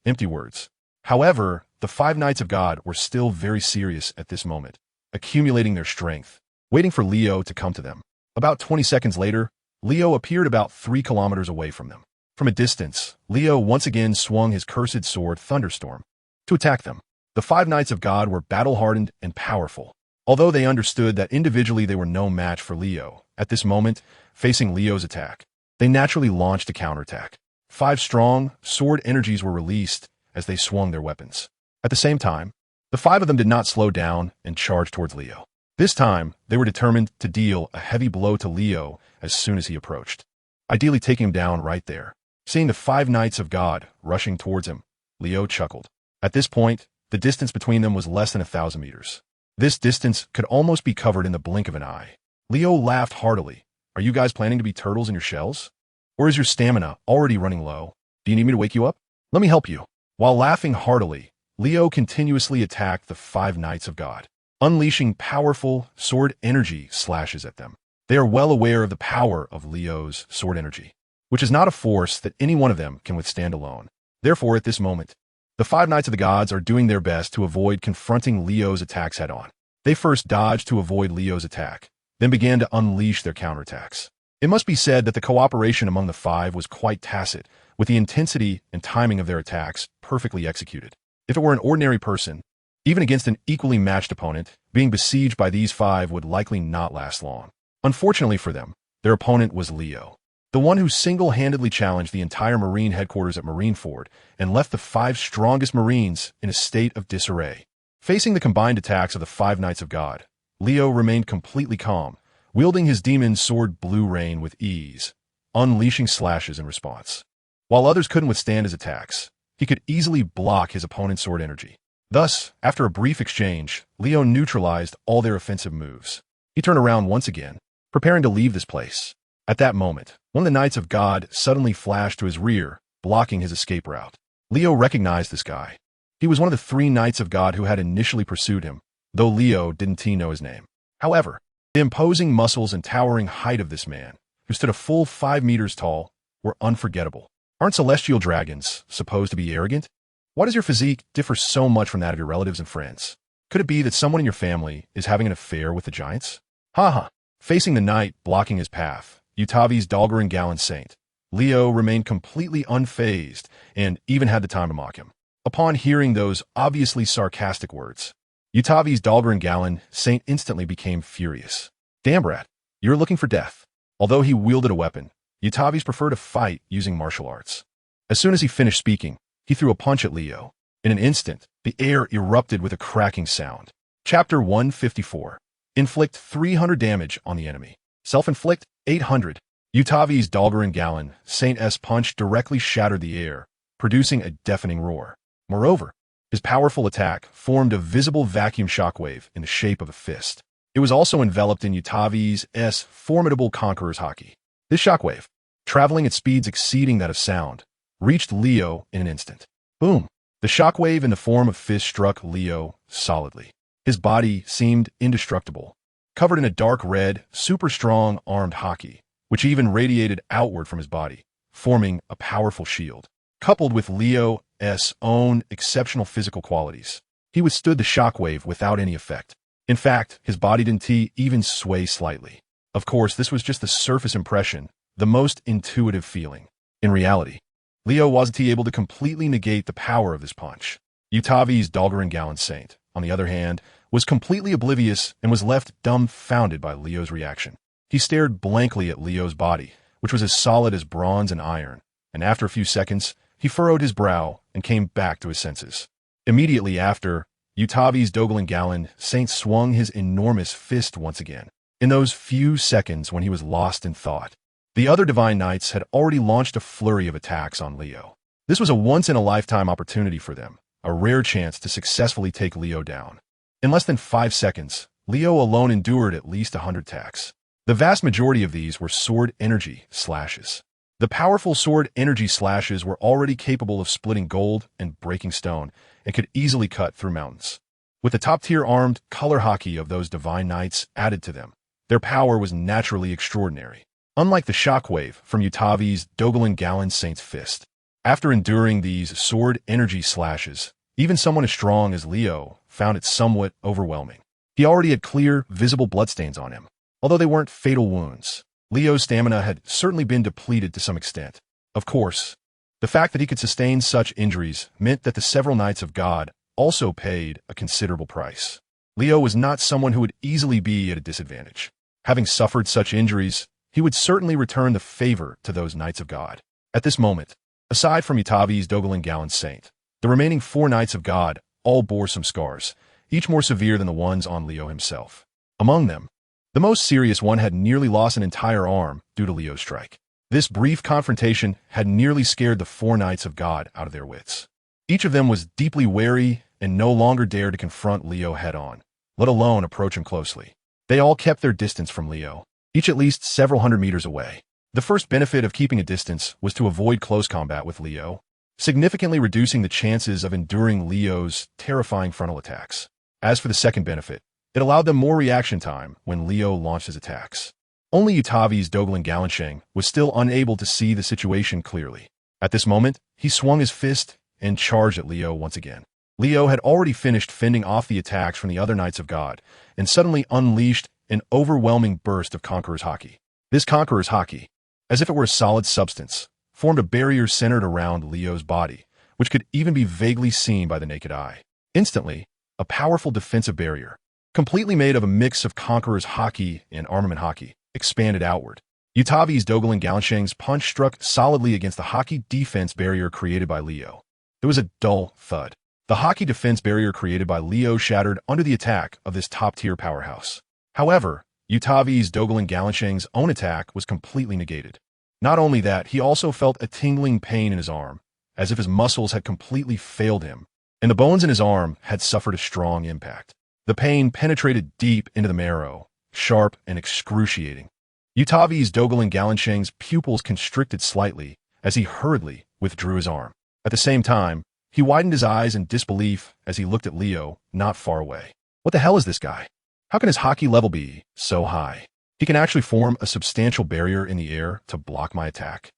empty words. However, the 5 Knights of God were still very serious at this moment, accumulating their strength, waiting for Leo to come to them. About 20 seconds later, Leo appeared about 3 kilometers away from them. From a distance, Leo once again swung his cursed sword Thunderstorm to attack them. The 5 Knights of God were battle-hardened and powerful. Although they understood that individually they were no match for Leo, at this moment, facing Leo's attack, they naturally launched a counterattack. 5 strong, sword energies were released as they swung their weapons. At the same time, the 5 of them did not slow down and charge towards Leo. This time, they were determined to deal a heavy blow to Leo as soon as he approached, ideally taking him down right there. Seeing the 5 Knights of God rushing towards him, Leo chuckled. At this point, the distance between them was less than 1,000 meters. This distance could almost be covered in the blink of an eye. Leo laughed heartily. Are you guys planning to be turtles in your shells? Or is your stamina already running low? Do you need me to wake you up? Let me help you. While laughing heartily, Leo continuously attacked the 5 Knights of God, unleashing powerful sword energy slashes at them. They are well aware of the power of Leo's sword energy, which is not a force that any one of them can withstand alone. Therefore, at this moment, the 5 Knights of the Gods are doing their best to avoid confronting Leo's attacks head-on. They first dodged to avoid Leo's attack, then began to unleash their counterattacks. It must be said that the cooperation among the five was quite tacit, with the intensity and timing of their attacks perfectly executed. If it were an ordinary person, even against an equally matched opponent, being besieged by these five would likely not last long. Unfortunately for them, their opponent was Leo, the one who single-handedly challenged the entire Marine headquarters at Marineford and left the five strongest Marines in a state of disarray. Facing the combined attacks of the five Knights of God, Leo remained completely calm, wielding his demon sword Blue Rain with ease, unleashing slashes in response. While others couldn't withstand his attacks, he could easily block his opponent's sword energy. Thus, after a brief exchange, Leo neutralized all their offensive moves. He turned around once again, preparing to leave this place. At that moment, one of the Knights of God suddenly flashed to his rear, blocking his escape route. Leo recognized this guy. He was one of the three Knights of God who had initially pursued him, though Leo didn't know his name. However, the imposing muscles and towering height of this man, who stood a full 5 meters tall, were unforgettable. Aren't celestial dragons supposed to be arrogant? Why does your physique differ so much from that of your relatives and friends? Could it be that someone in your family is having an affair with the giants? Haha. Facing the knight blocking his path, Utavi's Dalgaran Gallant Saint, Leo remained completely unfazed and even had the time to mock him. Upon hearing those obviously sarcastic words, Utavi's Dalgaran Gallant Saint instantly became furious. Damn brat, you're looking for death. Although he wielded a weapon, Utavi's preferred to fight using martial arts. As soon as he finished speaking, he threw a punch at Leo. In an instant, the air erupted with a cracking sound. Chapter 154. Inflict 300 damage on the enemy. Self-inflict 800. Utavi's Dalgaran Gallant Saint's punch directly shattered the air, producing a deafening roar. Moreover, his powerful attack formed a visible vacuum shockwave in the shape of a fist. It was also enveloped in Utavi's formidable Conqueror's Haki. This shockwave, traveling at speeds exceeding that of sound, reached Leo in an instant. Boom! The shockwave in the form of fist struck Leo solidly. His body seemed indestructible, covered in a dark red, super strong armed Haki, which even radiated outward from his body, forming a powerful shield. Coupled with Leo's own exceptional physical qualities, he withstood the shockwave without any effect. In fact, his body didn't even sway slightly. Of course, this was just the surface impression, the most intuitive feeling. In reality, Leo wasn't able to completely negate the power of this punch. Utavi's Dalgaran Gallant Saint, on the other hand, was completely oblivious and was left dumbfounded by Leo's reaction. He stared blankly at Leo's body, which was as solid as bronze and iron, and after a few seconds, he furrowed his brow and came back to his senses. Immediately after, Utavi's Dalgaran Gallant Saint swung his enormous fist once again. In those few seconds when he was lost in thought, the other Divine Knights had already launched a flurry of attacks on Leo. This was a once-in-a-lifetime opportunity for them, a rare chance to successfully take Leo down. In less than 5 seconds, Leo alone endured at least 100 attacks. The vast majority of these were sword energy slashes. The powerful sword energy slashes were already capable of splitting gold and breaking stone, and could easily cut through mountains. With the top-tier armed color Haki of those Divine Knights added to them, their power was naturally extraordinary. Unlike the shockwave from Utavi's Dalgaran Gallant Saint's fist, after enduring these sword energy slashes, even someone as strong as Leo found it somewhat overwhelming. He already had clear, visible bloodstains on him. Although they weren't fatal wounds, Leo's stamina had certainly been depleted to some extent. Of course, the fact that he could sustain such injuries meant that the several Knights of God also paid a considerable price. Leo was not someone who would easily be at a disadvantage. Having suffered such injuries, he would certainly return the favor to those Knights of God. At this moment, aside from Utavi's Dalgaran Gallant Saint, the remaining 4 Knights of God all bore some scars, each more severe than the ones on Leo himself. Among them, the most serious one had nearly lost an entire arm due to Leo's strike. This brief confrontation had nearly scared the 4 Knights of God out of their wits. Each of them was deeply wary and no longer dared to confront Leo head-on, let alone approach him closely. They all kept their distance from Leo, each at least several hundred meters away. The first benefit of keeping a distance was to avoid close combat with Leo, significantly reducing the chances of enduring Leo's terrifying frontal attacks. As for the second benefit, it allowed them more reaction time when Leo launched his attacks. Only Utavi's Dalgaran Gallant was still unable to see the situation clearly. At this moment, he swung his fist and charged at Leo once again. Leo had already finished fending off the attacks from the other Knights of God, and suddenly unleashed an overwhelming burst of Conqueror's Haki. This Conqueror's Haki, as if it were a solid substance, formed a barrier centered around Leo's body, which could even be vaguely seen by the naked eye. Instantly, a powerful defensive barrier, completely made of a mix of Conqueror's Haki and armament Haki, expanded outward. Utavi's Dogalan Galanshang's punch struck solidly against the Haki defense barrier created by Leo. There was a dull thud. The Haki defense barrier created by Leo shattered under the attack of this top-tier powerhouse. However, Utavi's Dogalan Galanshang's own attack was completely negated. Not only that, he also felt a tingling pain in his arm, as if his muscles had completely failed him, and the bones in his arm had suffered a strong impact. The pain penetrated deep into the marrow, sharp and excruciating. Utavi's Dogalan Galanshang's pupils constricted slightly as he hurriedly withdrew his arm. At the same time, he widened his eyes in disbelief as he looked at Leo not far away. What the hell is this guy? How can his Haki level be so high? He can actually form a substantial barrier in the air to block my attack.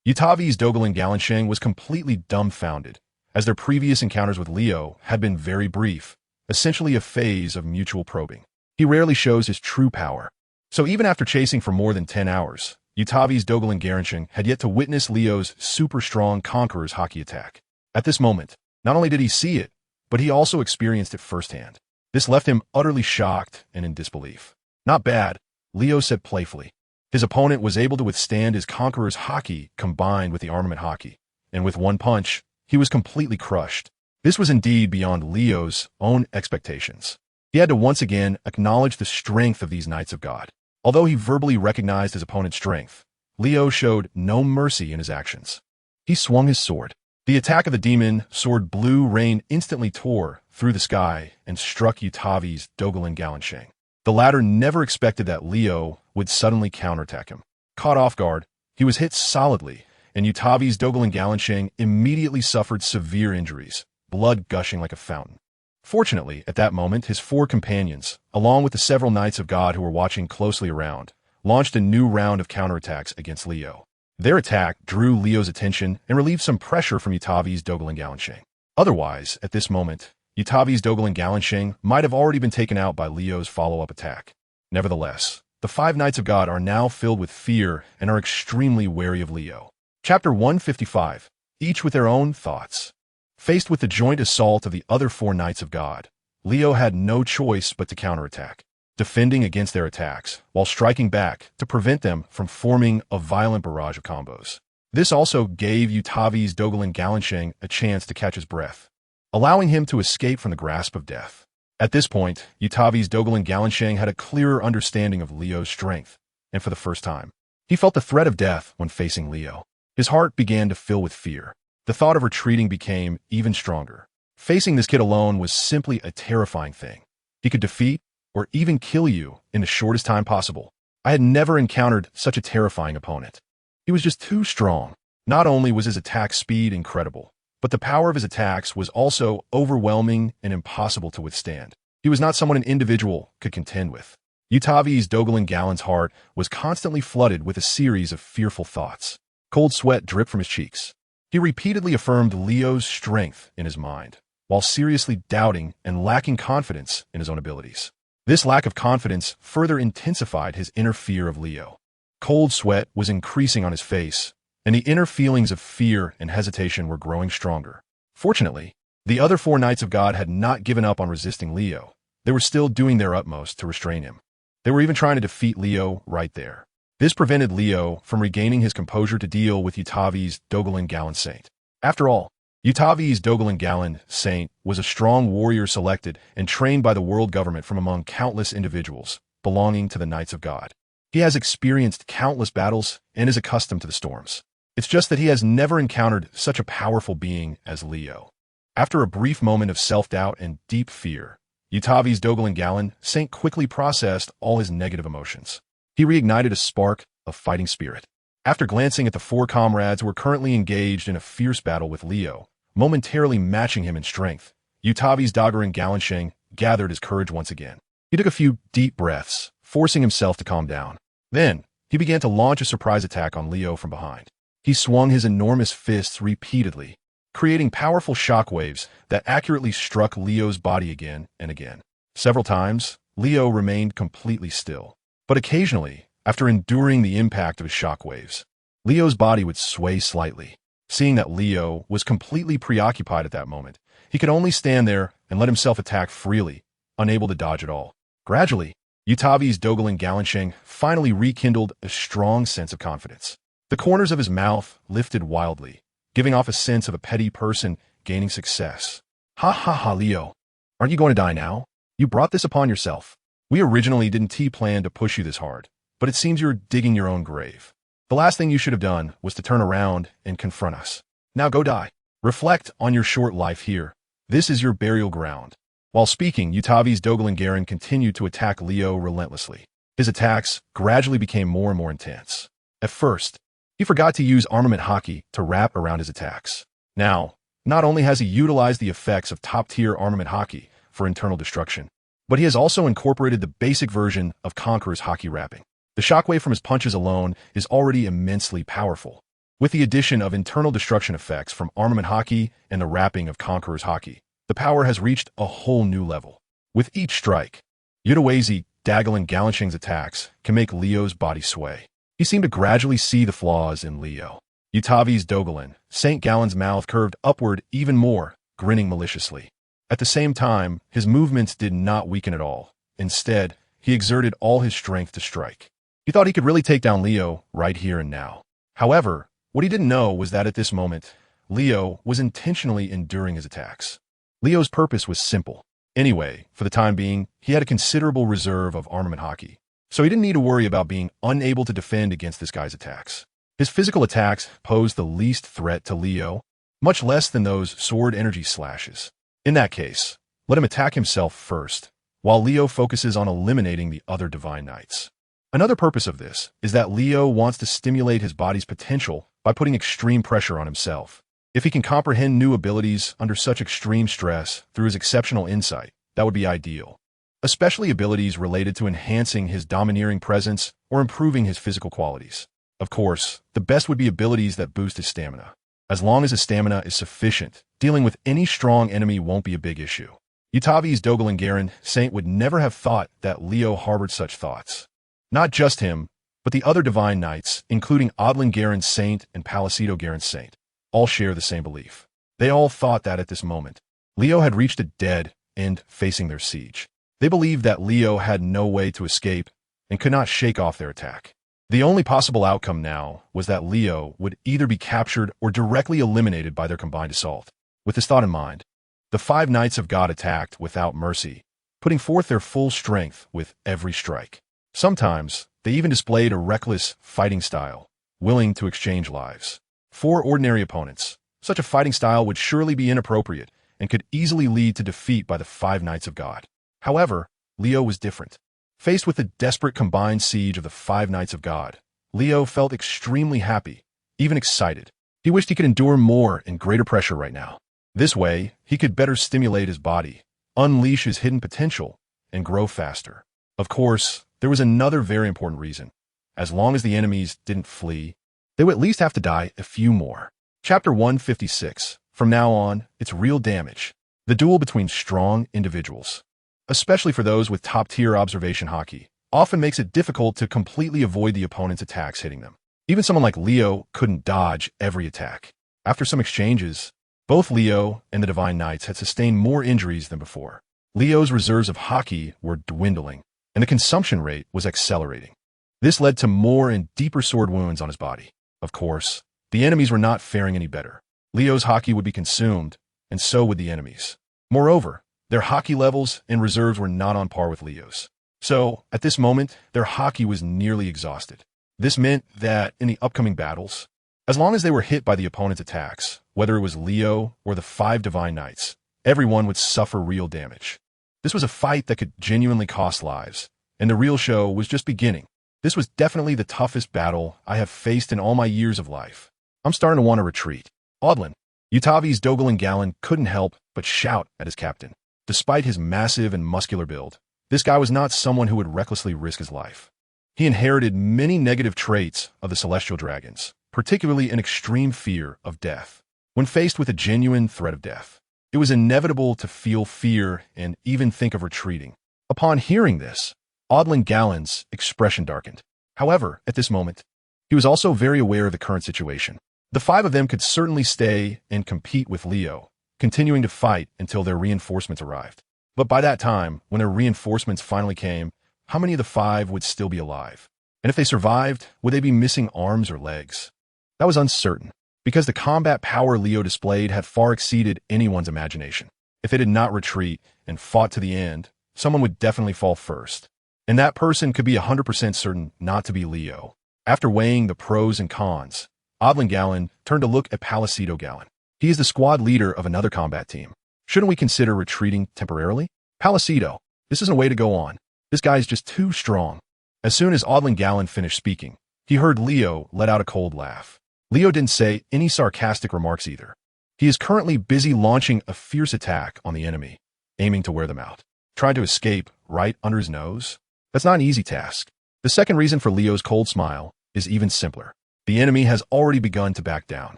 Utavi's Dogalan Galanshang was completely dumbfounded, as their previous encounters with Leo had been very brief, essentially a phase of mutual probing. He rarely shows his true power. So even after chasing for more than 10 hours, Utavi's Dogalan Galanshang had yet to witness Leo's super strong Conqueror's Haki attack. At this moment, not only did he see it, but he also experienced it firsthand. This left him utterly shocked and in disbelief. Not bad, Leo said playfully. His opponent was able to withstand his Conqueror's Haki combined with the armament Haki, and with one punch, he was completely crushed. This was indeed beyond Leo's own expectations. He had to once again acknowledge the strength of these Knights of God. Although he verbally recognized his opponent's strength, Leo showed no mercy in his actions. He swung his sword. The attack of the demon sword blue rain instantly tore through the sky and struck Utavi's Dogalan Galanshang. The latter never expected that Leo would suddenly counterattack him. Caught off guard, he was hit solidly, and Utavi's Dogalan Galanshang immediately suffered severe injuries, blood gushing like a fountain. Fortunately, at that moment, his 4 companions, along with the several Knights of God who were watching closely around, launched a new round of counterattacks against Leo. Their attack drew Leo's attention and relieved some pressure from Utavi's Dogalan Galanshang. Otherwise, at this moment, Utavi's Dogalan Galanshang might have already been taken out by Leo's follow-up attack. Nevertheless, the 5 Knights of God are now filled with fear and are extremely wary of Leo. Chapter 155, each with their own thoughts. Faced with the joint assault of the other 4 Knights of God, Leo had no choice but to counterattack, defending against their attacks, while striking back to prevent them from forming a violent barrage of combos. This also gave Utavi's Dogalan Galanshang a chance to catch his breath, allowing him to escape from the grasp of death. At this point, Utavi's Dogalan Galanshang had a clearer understanding of Leo's strength, and for the first time, he felt the threat of death when facing Leo. His heart began to fill with fear. The thought of retreating became even stronger. Facing this kid alone was simply a terrifying thing. He could defeat or even kill you in the shortest time possible. I had never encountered such a terrifying opponent. He was just too strong. Not only was his attack speed incredible, but the power of his attacks was also overwhelming and impossible to withstand. He was not someone an individual could contend with. Utavi's Dogalan Galan's heart was constantly flooded with a series of fearful thoughts. Cold sweat dripped from his cheeks. He repeatedly affirmed Leo's strength in his mind, while seriously doubting and lacking confidence in his own abilities. This lack of confidence further intensified his inner fear of Leo. Cold sweat was increasing on his face, and the inner feelings of fear and hesitation were growing stronger. Fortunately, the other 4 Knights of God had not given up on resisting Leo. They were still doing their utmost to restrain him. They were even trying to defeat Leo right there. This prevented Leo from regaining his composure to deal with Utavi's Dogalan Galan Saint. After all, Utavi's Dogalan Galan Saint was a strong warrior selected and trained by the world government from among countless individuals belonging to the Knights of God. He has experienced countless battles and is accustomed to the storms. It's just that he has never encountered such a powerful being as Leo. After a brief moment of self-doubt and deep fear, Utavi's Dogalan Galan Saint quickly processed all his negative emotions. He reignited a spark of fighting spirit. After glancing at the 4 comrades who were currently engaged in a fierce battle with Leo, momentarily matching him in strength, Utavi's Dogalan Galanshang gathered his courage once again. He took a few deep breaths, forcing himself to calm down. Then, he began to launch a surprise attack on Leo from behind. He swung his enormous fists repeatedly, creating powerful shockwaves that accurately struck Leo's body again and again. Several times, Leo remained completely still. But occasionally, After enduring the impact of his shockwaves, Leo's body would sway slightly. Seeing that Leo was completely preoccupied at that moment, he could only stand there and let himself attack freely, unable to dodge at all. Gradually, Utavi's Dogelin Galansheng finally rekindled a strong sense of confidence. The corners of his mouth lifted wildly, giving off a sense of a petty person gaining success. Ha ha ha, Leo. Aren't you going to die now? You brought this upon yourself. We originally didn't plan to push you this hard, but it seems you're digging your own grave. The last thing you should have done was to turn around and confront us. Now go die. Reflect on your short life here. This is your burial ground. While speaking, Utavi's Dogelin Garen continued to attack Leo relentlessly. His attacks gradually became more and more intense. At first, he forgot to use armament Haki to wrap around his attacks. Now, not only has he utilized the effects of top-tier armament Haki for internal destruction, but he has also incorporated the basic version of Conqueror's Haki wrapping. The shockwave from his punches alone is already immensely powerful. With the addition of internal destruction effects from armament Haki and the wrapping of Conqueror's Haki, the power has reached a whole new level. With each strike, Utawi's Dogelin Galansheng's attacks can make Leo's body sway. He seemed to gradually see the flaws in Leo. Utavi's Dogelin, St. Galen's mouth curved upward even more, grinning maliciously. At the same time, his movements did not weaken at all. Instead, he exerted all his strength to strike. He thought he could really take down Leo right here and now. However, what he didn't know was that at this moment, Leo was intentionally enduring his attacks. Leo's purpose was simple. Anyway, for the time being, he had a considerable reserve of armament Haki, so he didn't need to worry about being unable to defend against this guy's attacks. His physical attacks posed the least threat to Leo, much less than those sword energy slashes. In that case, let him attack himself first, while Leo focuses on eliminating the other Divine Knights. Another purpose of this is that Leo wants to stimulate his body's potential by putting extreme pressure on himself. If he can comprehend new abilities under such extreme stress through his exceptional insight, that would be ideal. Especially abilities related to enhancing his domineering presence or improving his physical qualities. Of course, the best would be abilities that boost his stamina. As long as his stamina is sufficient, dealing with any strong enemy won't be a big issue. Utavi's Dogelin Garen Saint would never have thought that Leo harbored such thoughts. Not just him, but the other Divine Knights, including Odlin Garen Saint and Palacido Garen Saint, all share the same belief. They all thought that at this moment, Leo had reached a dead end facing their siege. They believed that Leo had no way to escape and could not shake off their attack. The only possible outcome now was that Leo would either be captured or directly eliminated by their combined assault. With this thought in mind, the 5 Knights of God attacked without mercy, putting forth their full strength with every strike. Sometimes, they even displayed a reckless fighting style, willing to exchange lives. For ordinary opponents, such a fighting style would surely be inappropriate and could easily lead to defeat by the 5 Knights of God. However, Leo was different. Faced with the desperate combined siege of the 5 Knights of God, Leo felt extremely happy, even excited. He wished he could endure more and greater pressure right now. This way, he could better stimulate his body, unleash his hidden potential, and grow faster. Of course, there was another very important reason. As long as the enemies didn't flee, they would at least have to die a few more. Chapter 156. From now on, it's real damage. The duel between strong individuals, especially for those with top-tier observation Haki, often makes it difficult to completely avoid the opponent's attacks hitting them. Even someone like Leo couldn't dodge every attack. After some exchanges, both Leo and the Divine Knights had sustained more injuries than before. Leo's reserves of Haki were dwindling, and the consumption rate was accelerating. This led to more and deeper sword wounds on his body. Of course, the enemies were not faring any better. Leo's Haki would be consumed, and so would the enemies. Moreover, their Haki levels and reserves were not on par with Leo's. So, at this moment, their Haki was nearly exhausted. This meant that in the upcoming battles, as long as they were hit by the opponent's attacks, whether it was Leo or the 5 Divine Knights, everyone would suffer real damage. This was a fight that could genuinely cost lives, and the real show was just beginning. This was definitely the toughest battle I have faced in all my years of life. I'm starting to want to retreat. Odlin, Utavi's Dogelin Galen couldn't help but shout at his captain. Despite his massive and muscular build, this guy was not someone who would recklessly risk his life. He inherited many negative traits of the celestial dragons, particularly an extreme fear of death. When faced with a genuine threat of death, it was inevitable to feel fear and even think of retreating. Upon hearing this, Odlin Galen's expression darkened. However, at this moment, he was also very aware of the current situation. The five of them could certainly stay and compete with Leo, continuing to fight until their reinforcements arrived. But by that time, when their reinforcements finally came, how many of the five would still be alive? And if they survived, would they be missing arms or legs? That was uncertain, because the combat power Leo displayed had far exceeded anyone's imagination. If they did not retreat and fought to the end, someone would definitely fall first. And that person could be 100% certain not to be Leo. After weighing the pros and cons, Odlin Gallon turned to look at Palicedo Gallon. He is the squad leader of another combat team. Shouldn't we consider retreating temporarily? Palicedo, this isn't a way to go on. This guy is just too strong. As soon as Odlin Gallon finished speaking, he heard Leo let out a cold laugh. Leo didn't say any sarcastic remarks either. He is currently busy launching a fierce attack on the enemy, aiming to wear them out. Trying to escape right under his nose? That's not an easy task. The second reason for Leo's cold smile is even simpler. The enemy has already begun to back down.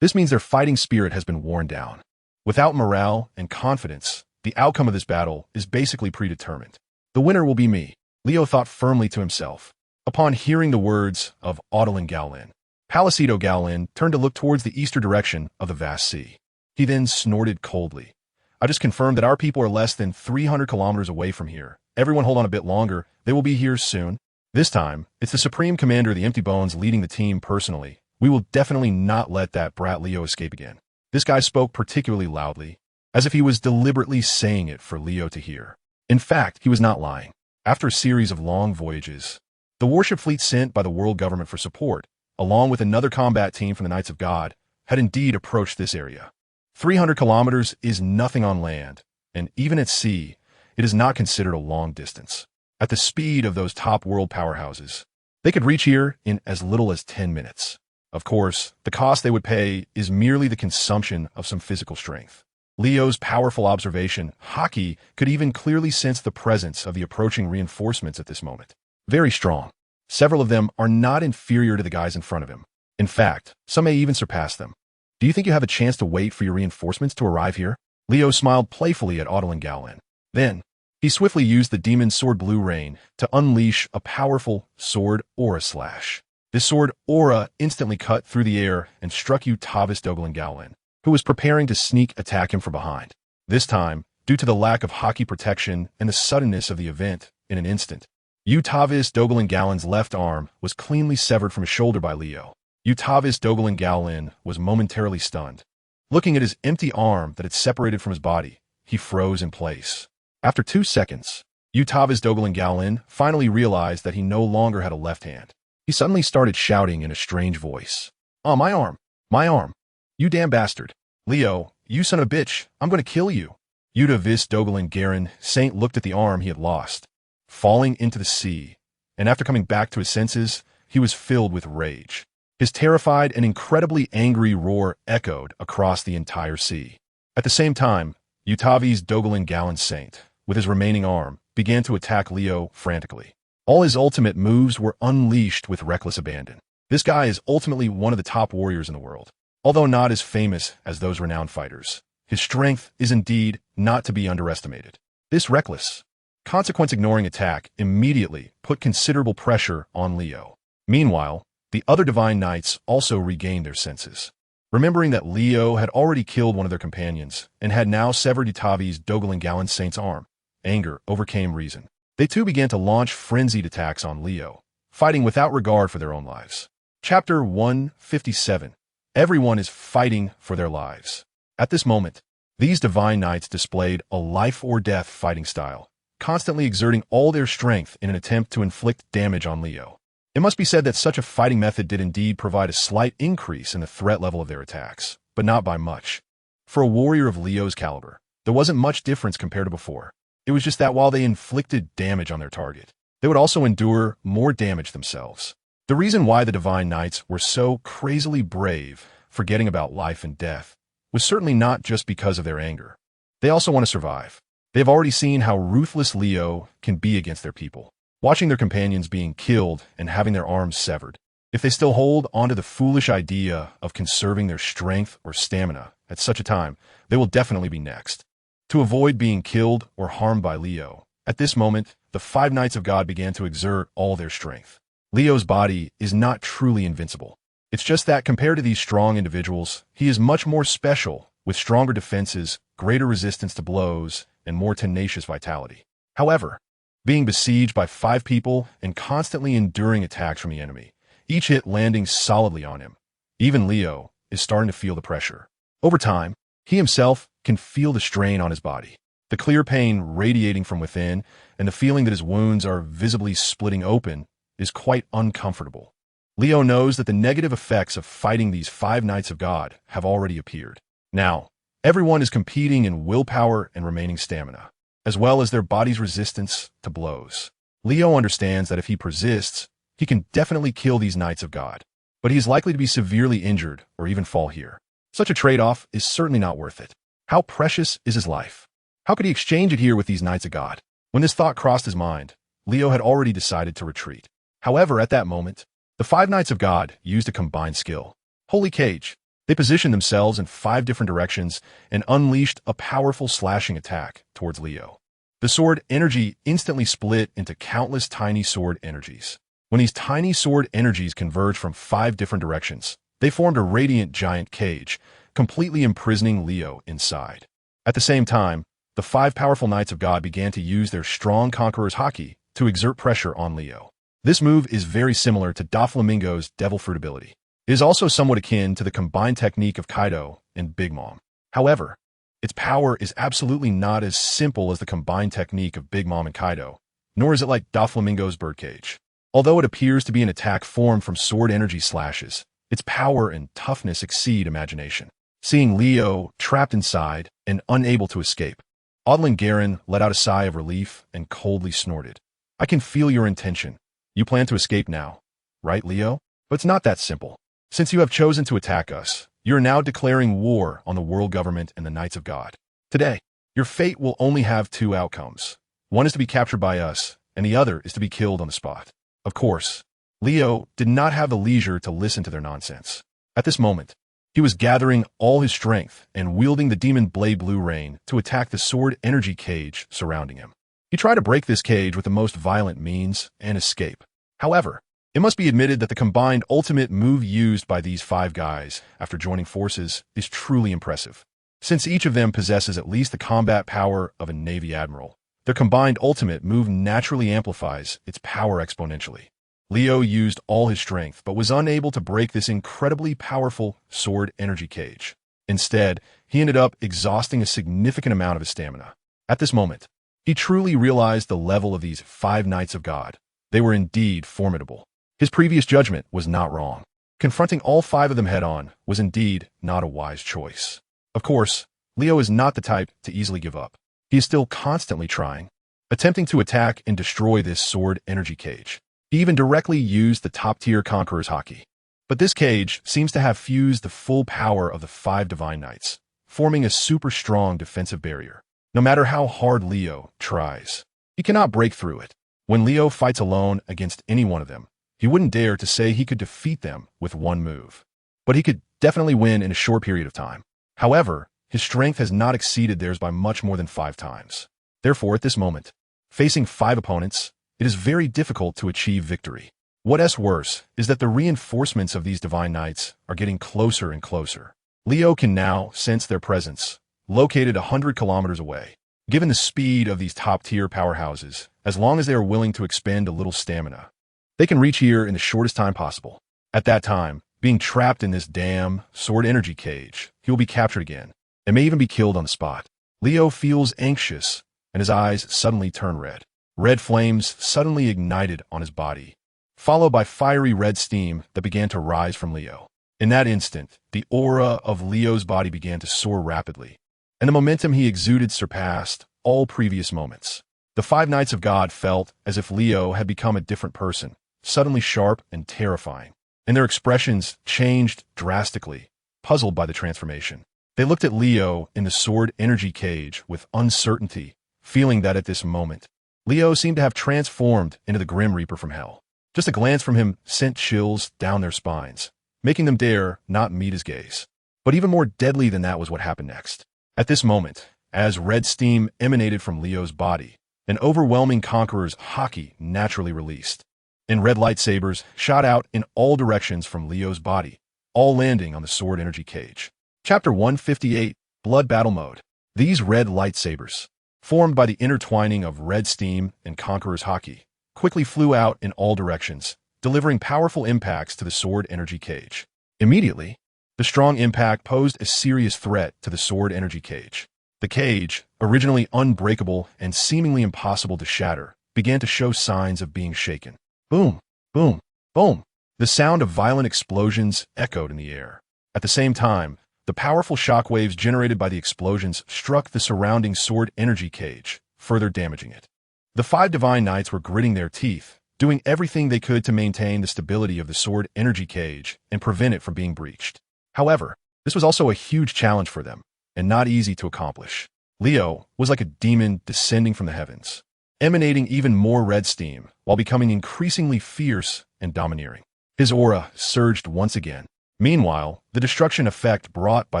This means their fighting spirit has been worn down. Without morale and confidence, the outcome of this battle is basically predetermined. The winner will be me, Leo thought firmly to himself. Upon hearing the words of Odlin Gallon, Palicedo Gallon turned to look towards the eastern direction of the vast sea. He then snorted coldly. I just confirmed that our people are less than 300 kilometers away from here. Everyone hold on a bit longer. They will be here soon. This time, it's the Supreme Commander of the Empty Bones leading the team personally. We will definitely not let that brat Leo escape again. This guy spoke particularly loudly, as if he was deliberately saying it for Leo to hear. In fact, he was not lying. After a series of long voyages, the warship fleet sent by the world government for support, along with another combat team from the Knights of God, had indeed approached this area. 300 kilometers is nothing on land, and even at sea, it is not considered a long distance. At the speed of those top world powerhouses, they could reach here in as little as 10 minutes. Of course, the cost they would pay is merely the consumption of some physical strength. Leo's powerful observation, Haki, could even clearly sense the presence of the approaching reinforcements at this moment. Very strong. Several of them are not inferior to the guys in front of him. In fact, some may even surpass them. Do you think you have a chance to wait for your reinforcements to arrive here? Leo smiled playfully at Odlin Gallon. Then, he swiftly used the Demon Sword Blue Rain to unleash a powerful sword aura slash. This sword aura instantly cut through the air and struck Utavis Dogalin Gallon, who was preparing to sneak attack him from behind. This time, due to the lack of Haki protection and the suddenness of the event, in an instant, Utavis Dogalin Gallon's left arm was cleanly severed from his shoulder by Leo. Utavis Dogalin Gallon was momentarily stunned. Looking at his empty arm that had separated from his body, he froze in place. After 2 seconds, Utavis Dogalin Gallon finally realized that he no longer had a left hand. He suddenly started shouting in a strange voice. "Oh, my arm! My arm! You damn bastard! Leo, you son of a bitch! I'm going to kill you!" Utavis Dogalin Gallon Saint looked at the arm he had lost, falling into the sea, and after coming back to his senses, he was filled with rage. His terrified and incredibly angry roar echoed across the entire sea. At the same time, Utavis Dogalin Gallon Saint, with his remaining arm, began to attack Leo frantically. All his ultimate moves were unleashed with reckless abandon. This guy is ultimately one of the top warriors in the world. Although not as famous as those renowned fighters, his strength is indeed not to be underestimated. This reckless, consequence-ignoring attack immediately put considerable pressure on Leo. Meanwhile, the other Divine Knights also regained their senses. Remembering that Leo had already killed one of their companions and had now severed Utavis Dogalin Gallon Saint's arm, anger overcame reason. They too began to launch frenzied attacks on Leo, fighting without regard for their own lives. Chapter 157. Everyone is fighting for their lives. At this moment, these Divine Knights displayed a life-or-death fighting style, constantly exerting all their strength in an attempt to inflict damage on Leo. It must be said that such a fighting method did indeed provide a slight increase in the threat level of their attacks, but not by much. For a warrior of Leo's caliber, there wasn't much difference compared to before. It was just that while they inflicted damage on their target, they would also endure more damage themselves. The reason why the Divine Knights were so crazily brave, forgetting about life and death, was certainly not just because of their anger. They also want to survive. They have already seen how ruthless Leo can be against their people, watching their companions being killed and having their arms severed. If they still hold onto the foolish idea of conserving their strength or stamina at such a time, they will definitely be next. To avoid being killed or harmed by Leo, at this moment, the 5 Knights of God began to exert all their strength. Leo's body is not truly invincible. It's just that compared to these strong individuals, he is much more special, with stronger defenses, greater resistance to blows, and more tenacious vitality. However, being besieged by 5 people and constantly enduring attacks from the enemy, each hit landing solidly on him, even Leo is starting to feel the pressure. Over time, he himself can feel the strain on his body, the clear pain radiating from within, and the feeling that his wounds are visibly splitting open is quite uncomfortable. Leo knows that the negative effects of fighting these 5 Knights of God have already appeared. Now, everyone is competing in willpower and remaining stamina, as well as their body's resistance to blows. Leo understands that if he persists, he can definitely kill these Knights of God, but he is likely to be severely injured or even fall here. Such a trade-off is certainly not worth it. How precious is his life? How could he exchange it here with these Knights of God? When this thought crossed his mind, Leo had already decided to retreat. However, at that moment, the 5 Knights of God used a combined skill. Holy Cage! They positioned themselves in 5 different directions and unleashed a powerful slashing attack towards Leo. The sword energy instantly split into countless tiny sword energies. When these tiny sword energies converged from 5 different directions, they formed a radiant giant cage, completely imprisoning Leo inside. At the same time, the 5 powerful Knights of God began to use their strong Conqueror's Haki to exert pressure on Leo. This move is very similar to Doflamingo's Devil Fruit ability. It is also somewhat akin to the combined technique of Kaido and Big Mom. However, its power is absolutely not as simple as the combined technique of Big Mom and Kaido, nor is it like Doflamingo's Birdcage. Although it appears to be an attack formed from sword energy slashes, its power and toughness exceed imagination. Seeing Leo trapped inside and unable to escape, Odlin Garen let out a sigh of relief and coldly snorted. I can feel your intention. You plan to escape now, right, Leo? But it's not that simple. Since you have chosen to attack us, you are now declaring war on the world government and the Knights of God. Today, your fate will only have 2 outcomes. One is to be captured by us, and the other is to be killed on the spot. Of course, Leo did not have the leisure to listen to their nonsense. At this moment, he was gathering all his strength and wielding the Demon Blade Blue Rain to attack the sword energy cage surrounding him. He tried to break this cage with the most violent means and escape. However, it must be admitted that the combined ultimate move used by these 5 guys after joining forces is truly impressive. Since each of them possesses at least the combat power of a Navy Admiral, their combined ultimate move naturally amplifies its power exponentially. Leo used all his strength but was unable to break this incredibly powerful sword energy cage. Instead, he ended up exhausting a significant amount of his stamina. At this moment, he truly realized the level of these 5 Knights of God. They were indeed formidable. His previous judgment was not wrong. Confronting all 5 of them head-on was indeed not a wise choice. Of course, Leo is not the type to easily give up. He is still constantly trying, attempting to attack and destroy this sword energy cage. He even directly used the top-tier Conqueror's Haki. But this cage seems to have fused the full power of the 5 Divine Knights, forming a super strong defensive barrier. No matter how hard Leo tries, he cannot break through it. When Leo fights alone against any one of them, he wouldn't dare to say he could defeat them with 1 move. But he could definitely win in a short period of time. However, his strength has not exceeded theirs by much more than 5 times. Therefore, at this moment, facing 5 opponents, it is very difficult to achieve victory. What's worse is that the reinforcements of these Divine Knights are getting closer and closer. Leo can now sense their presence, located 100 kilometers away. Given the speed of these top-tier powerhouses, as long as they are willing to expend a little stamina, they can reach here in the shortest time possible. At that time, being trapped in this damn sword energy cage, he will be captured again, and may even be killed on the spot. Leo feels anxious, and his eyes suddenly turn red. Red flames suddenly ignited on his body, followed by fiery red steam that began to rise from Leo. In that instant, the aura of Leo's body began to soar rapidly, and the momentum he exuded surpassed all previous moments. The 5 Knights of God felt as if Leo had become a different person, suddenly sharp and terrifying, and their expressions changed drastically, puzzled by the transformation. They looked at Leo in the sword energy cage with uncertainty, feeling that at this moment, Leo seemed to have transformed into the Grim Reaper from hell. Just a glance from him sent chills down their spines, making them dare not meet his gaze. But even more deadly than that was what happened next. At this moment, as red steam emanated from Leo's body, an overwhelming Conqueror's Haki naturally released. and red lightsabers shot out in all directions from Leo's body, all landing on the sword energy cage. Chapter 158, Blood Battle Mode. These red lightsabers, formed by the intertwining of red steam and Conqueror's Haki, quickly flew out in all directions, delivering powerful impacts to the sword energy cage. Immediately, the strong impact posed a serious threat to the sword energy cage. The cage, originally unbreakable and seemingly impossible to shatter, began to show signs of being shaken. Boom, boom, boom. The sound of violent explosions echoed in the air. At the same time, the powerful shockwaves generated by the explosions struck the surrounding sword energy cage, further damaging it. The 5 divine knights were gritting their teeth, doing everything they could to maintain the stability of the sword energy cage and prevent it from being breached. However, this was also a huge challenge for them, and not easy to accomplish. Leo was like a demon descending from the heavens, emanating even more red steam while becoming increasingly fierce and domineering. His aura surged once again. Meanwhile, the destruction effect brought by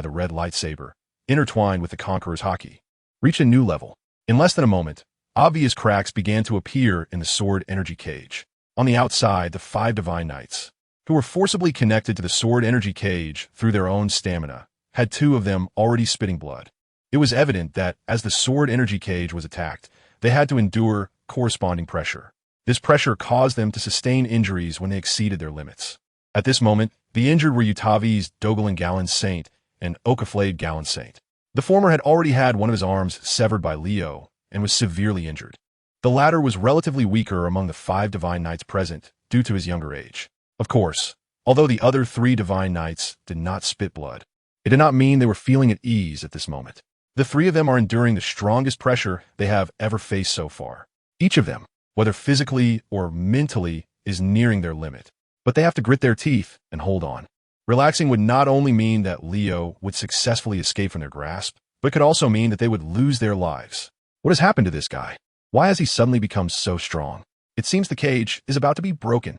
the red lightsaber, intertwined with the Conqueror's Haki, reached a new level. In less than a moment, obvious cracks began to appear in the sword energy cage. On the outside, the 5 divine knights, who were forcibly connected to the sword energy cage through their own stamina, had 2 of them already spitting blood. It was evident that, as the sword energy cage was attacked, they had to endure corresponding pressure. This pressure caused them to sustain injuries when they exceeded their limits. At this moment, the injured were Utavi's Dogalin Gallon Saint and Okaflade Gallon Saint. The former had already had one of his arms severed by Leo and was severely injured. The latter was relatively weaker among the 5 divine knights present due to his younger age. Of course, although the other 3 divine knights did not spit blood, it did not mean they were feeling at ease at this moment. The 3 of them are enduring the strongest pressure they have ever faced so far. Each of them, whether physically or mentally, is nearing their limit. But they have to grit their teeth and hold on. Relaxing would not only mean that Leo would successfully escape from their grasp, but could also mean that they would lose their lives. What has happened to this guy? Why has he suddenly become so strong? It seems the cage is about to be broken.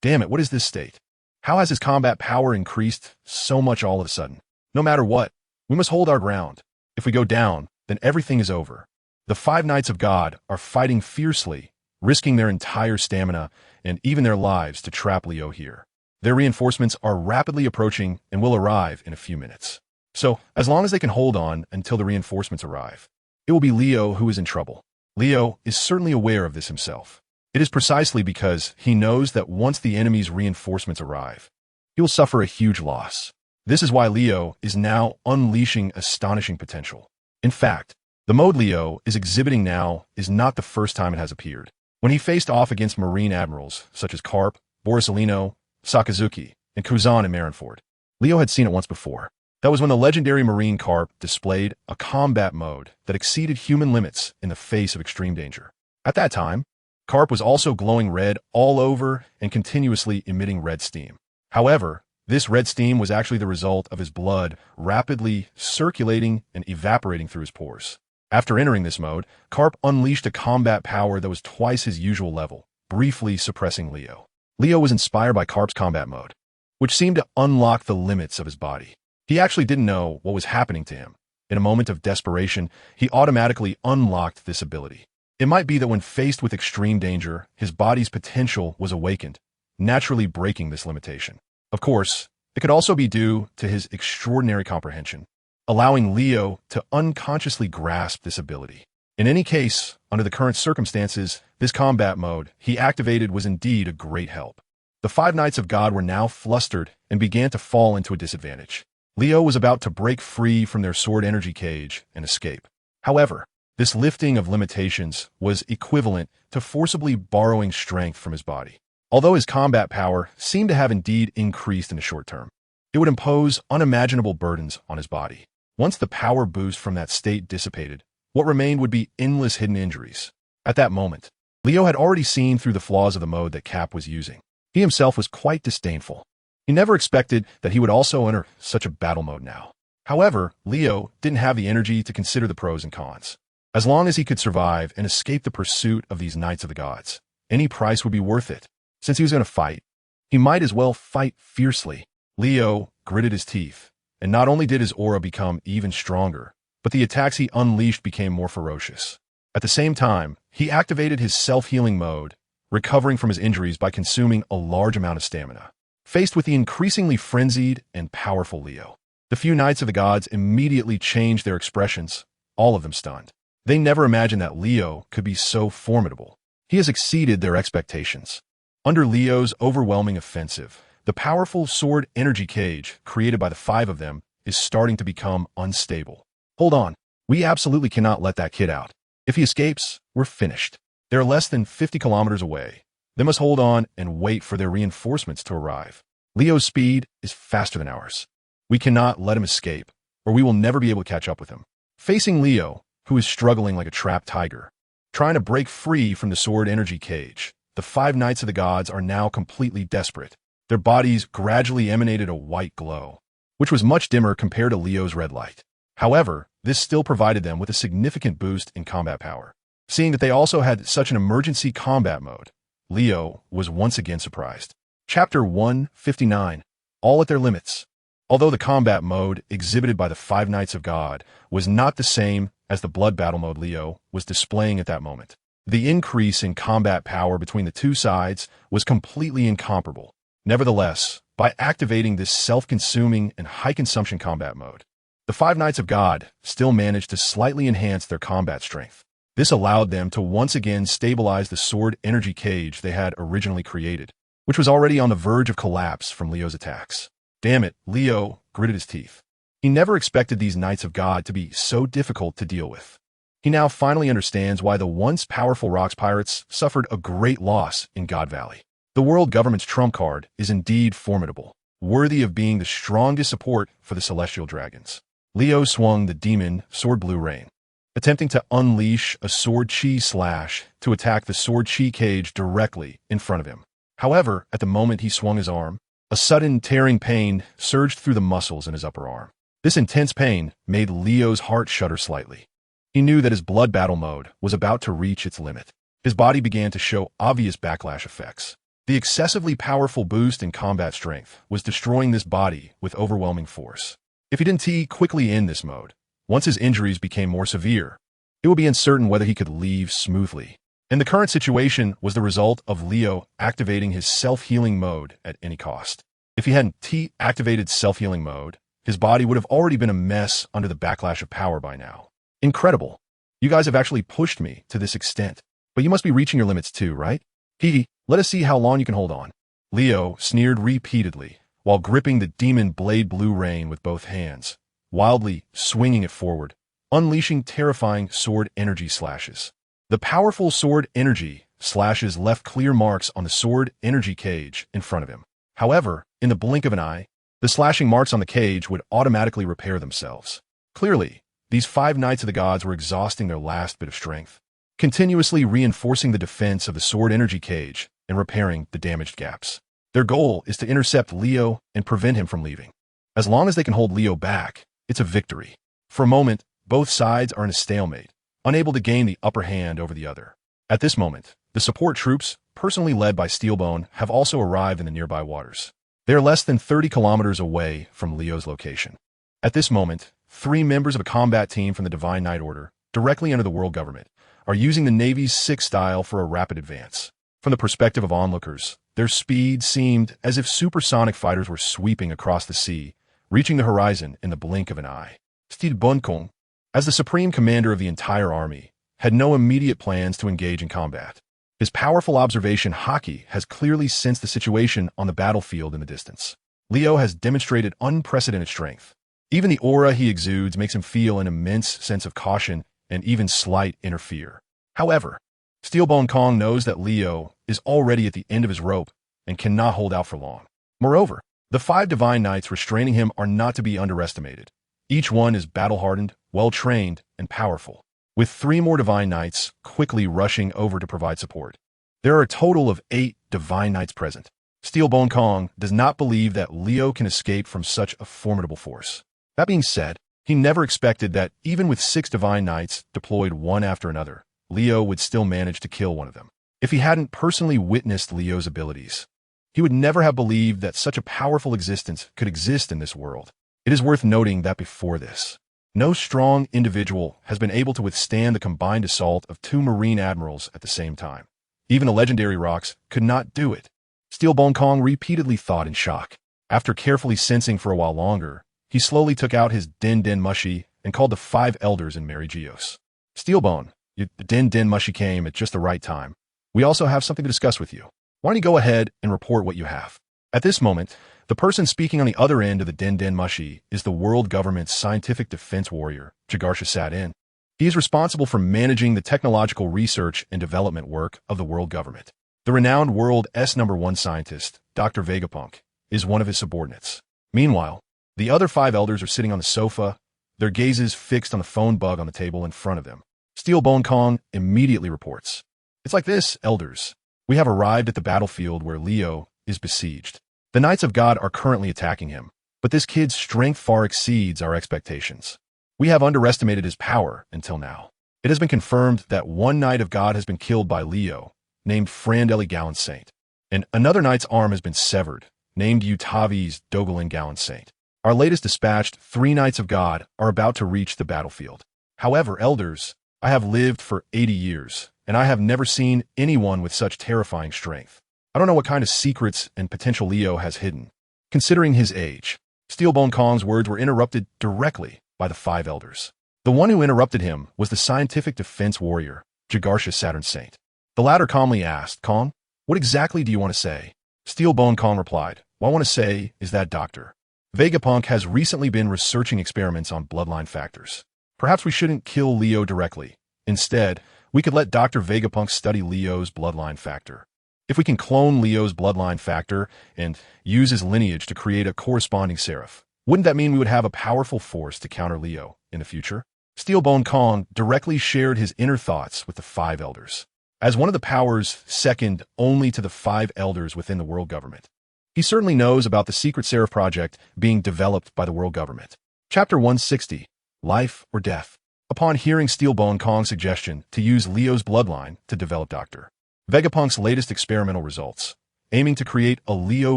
Damn it, what is this state? How has his combat power increased so much all of a sudden? No matter what, we must hold our ground. If we go down, then everything is over. The 5 Knights of God are fighting fiercely, risking their entire stamina and even their lives to trap Leo here. Their reinforcements are rapidly approaching and will arrive in a few minutes. So, as long as they can hold on until the reinforcements arrive, it will be Leo who is in trouble. Leo is certainly aware of this himself. It is precisely because he knows that once the enemy's reinforcements arrive, he will suffer a huge loss. This is why Leo is now unleashing astonishing potential. In fact, the mode Leo is exhibiting now is not the first time it has appeared. When he faced off against Marine admirals such as Karp, Borisolino, Sakazuki, and Kuzan and Marineford, Leo had seen it once before. That was when the legendary Marine Karp displayed a combat mode that exceeded human limits in the face of extreme danger. At that time, Karp was also glowing red all over and continuously emitting red steam. However, this red steam was actually the result of his blood rapidly circulating and evaporating through his pores. After entering this mode, Karp unleashed a combat power that was twice his usual level, briefly suppressing Leo. Leo was inspired by Karp's combat mode, which seemed to unlock the limits of his body. He actually didn't know what was happening to him. In a moment of desperation, he automatically unlocked this ability. It might be that when faced with extreme danger, his body's potential was awakened, naturally breaking this limitation. Of course, it could also be due to his extraordinary comprehension, allowing Leo to unconsciously grasp this ability. In any case, under the current circumstances, this combat mode he activated was indeed a great help. The 5 Knights of God were now flustered and began to fall into a disadvantage. Leo was about to break free from their sword energy cage and escape. However, this lifting of limitations was equivalent to forcibly borrowing strength from his body. Although his combat power seemed to have indeed increased in the short term, it would impose unimaginable burdens on his body. Once the power boost from that state dissipated, what remained would be endless hidden injuries. At that moment, Leo had already seen through the flaws of the mode that Cap was using. He himself was quite disdainful. He never expected that he would also enter such a battle mode now. However, Leo didn't have the energy to consider the pros and cons. As long as he could survive and escape the pursuit of these Knights of the Gods, any price would be worth it. Since he was going to fight, he might as well fight fiercely. Leo gritted his teeth, and not only did his aura become even stronger, but the attacks he unleashed became more ferocious. At the same time, he activated his self-healing mode, recovering from his injuries by consuming a large amount of stamina. Faced with the increasingly frenzied and powerful Leo, the few knights of the gods immediately changed their expressions, all of them stunned. They never imagined that Leo could be so formidable. He has exceeded their expectations. Under Leo's overwhelming offensive, the powerful sword energy cage created by the five of them is starting to become unstable. Hold on. We absolutely cannot let that kid out. If he escapes, we're finished. They're less than 50 kilometers away. They must hold on and wait for their reinforcements to arrive. Leo's speed is faster than ours. We cannot let him escape, or we will never be able to catch up with him. Facing Leo, who is struggling like a trapped tiger, trying to break free from the sword energy cage, the five knights of the gods are now completely desperate. Their bodies gradually emanated a white glow, which was much dimmer compared to Leo's red light. However, this still provided them with a significant boost in combat power. Seeing that they also had such an emergency combat mode, Leo was once again surprised. Chapter 159. All at their limits. Although the combat mode exhibited by the five knights of God was not the same as the blood battle mode Leo was displaying at that moment, the increase in combat power between the two sides was completely incomparable. Nevertheless, by activating this self-consuming and high-consumption combat mode, the five knights of God still managed to slightly enhance their combat strength. This allowed them to once again stabilize the sword energy cage they had originally created, which was already on the verge of collapse from Leo's attacks. Damn it, Leo gritted his teeth. He never expected these knights of God to be so difficult to deal with. He now finally understands why the once powerful Rocks pirates suffered a great loss in God Valley. The world government's trump card is indeed formidable, worthy of being the strongest support for the celestial dragons. Leo swung the demon sword blue rain, attempting to unleash a sword chi slash to attack the sword chi cage directly in front of him. However, at the moment he swung his arm, a sudden tearing pain surged through the muscles in his upper arm. This intense pain made Leo's heart shudder slightly. He knew that his blood battle mode was about to reach its limit. His body began to show obvious backlash effects. The excessively powerful boost in combat strength was destroying this body with overwhelming force. If he didn't quickly end this mode, once his injuries became more severe, it would be uncertain whether he could leave smoothly. And the current situation was the result of Leo activating his self-healing mode at any cost. If he hadn't activated self-healing mode, his body would have already been a mess under the backlash of power by now. Incredible. You guys have actually pushed me to this extent. But you must be reaching your limits too, right? Hee, let us see how long you can hold on. Leo sneered repeatedly while gripping the demon blade blue rain with both hands, wildly swinging it forward, unleashing terrifying sword energy slashes. The powerful sword energy slashes left clear marks on the sword energy cage in front of him. However, in the blink of an eye, the slashing marks on the cage would automatically repair themselves. Clearly, these five knights of the gods were exhausting their last bit of strength, continuously reinforcing the defense of the sword energy cage and repairing the damaged gaps. Their goal is to intercept Leo and prevent him from leaving. As long as they can hold Leo back, it's a victory. For a moment, both sides are in a stalemate, unable to gain the upper hand over the other. At this moment, the support troops, personally led by Steelbone, have also arrived in the nearby waters. They are less than 30 kilometers away from Leo's location. At this moment, 3 members of a combat team from the Divine Knight Order, directly under the world government, are using the Navy's 6 style for a rapid advance. From the perspective of onlookers, their speed seemed as if supersonic fighters were sweeping across the sea, reaching the horizon in the blink of an eye. Steelbone, as the supreme commander of the entire army, had no immediate plans to engage in combat. His powerful observation Haki has clearly sensed the situation on the battlefield in the distance. Leo has demonstrated unprecedented strength. Even the aura he exudes makes him feel an immense sense of caution and even slight inner fear. However, Steelbone Kong knows that Leo is already at the end of his rope and cannot hold out for long. Moreover, the 5 divine knights restraining him are not to be underestimated. Each one is battle-hardened, well-trained, and powerful, with 3 more divine knights quickly rushing over to provide support. There are a total of 8 divine knights present. Steelbone Kong does not believe that Leo can escape from such a formidable force. That being said, he never expected that even with 6 divine knights deployed one after another, Leo would still manage to kill one of them. If he hadn't personally witnessed Leo's abilities, he would never have believed that such a powerful existence could exist in this world. It is worth noting that before this, no strong individual has been able to withstand the combined assault of 2 Marine admirals at the same time. Even the legendary rocks could not do it. Steelbone Kong repeatedly thought in shock. After carefully sensing for a while longer, he slowly took out his Din Din Mushi and called the 5 elders in Mary Geos. Steelbone, the Din Din Mushi came at just the right time. We also have something to discuss with you. Why don't you go ahead and report what you have? At this moment, the person speaking on the other end of the Din Din Mushi is the world government's scientific defense warrior, Jagarsha Sat-In. He is responsible for managing the technological research and development work of the world government. The renowned world #1 scientist, Dr. Vegapunk, is one of his subordinates. Meanwhile, the other 5 elders are sitting on the sofa, their gazes fixed on the phone bug on the table in front of them. Steelbone Kong immediately reports. It's like this, elders. We have arrived at the battlefield where Leo is besieged. The Knights of God are currently attacking him, but this kid's strength far exceeds our expectations. We have underestimated his power until now. It has been confirmed that one Knight of God has been killed by Leo, named Frandeli Gallant Saint, and another knight's arm has been severed, named Utavi's Dogalin Gallant Saint. Our latest dispatched 3 Knights of God are about to reach the battlefield. However, elders, I have lived for 80 years, and I have never seen anyone with such terrifying strength. I don't know what kind of secrets and potential Leo has hidden. Considering his age, Steelbone Kong's words were interrupted directly by the 5 elders. The one who interrupted him was the scientific defense warrior, Jagarsha Saturn Saint. The latter calmly asked, Kong, what exactly do you want to say? Steelbone Kong replied, what I want to say is that Dr. Vegapunk has recently been researching experiments on bloodline factors. Perhaps we shouldn't kill Leo directly. Instead, we could let Dr. Vegapunk study Leo's bloodline factor. If we can clone Leo's bloodline factor and use his lineage to create a corresponding seraph, wouldn't that mean we would have a powerful force to counter Leo in the future? Steelbone Kong directly shared his inner thoughts with the 5 elders. As one of the powers second only to the 5 elders within the world government, he certainly knows about the secret seraph project being developed by the world government. Chapter 160, Life or Death. Upon hearing Steelbone Kong's suggestion to use Leo's bloodline to develop Dr. Vegapunk's latest experimental results, aiming to create a Leo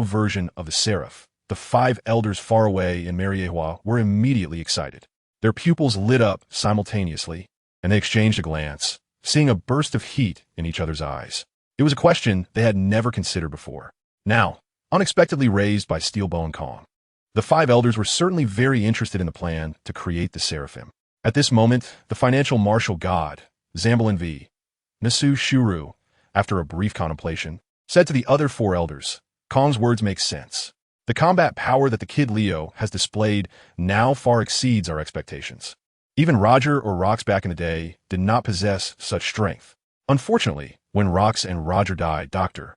version of the seraph, the 5 elders far away in Mariehua were immediately excited. Their pupils lit up simultaneously, and they exchanged a glance, seeing a burst of heat in each other's eyes. It was a question they had never considered before. Now, unexpectedly raised by Steelbone Kong, the 5 elders were certainly very interested in the plan to create the seraphim. At this moment, the financial martial god, Zambalin V. Nasu Shuru, after a brief contemplation, said to the other 4 elders, Kong's words make sense. The combat power that the kid Leo has displayed now far exceeds our expectations. Even Roger or Rox back in the day did not possess such strength. Unfortunately, when Rox and Roger died, Dr.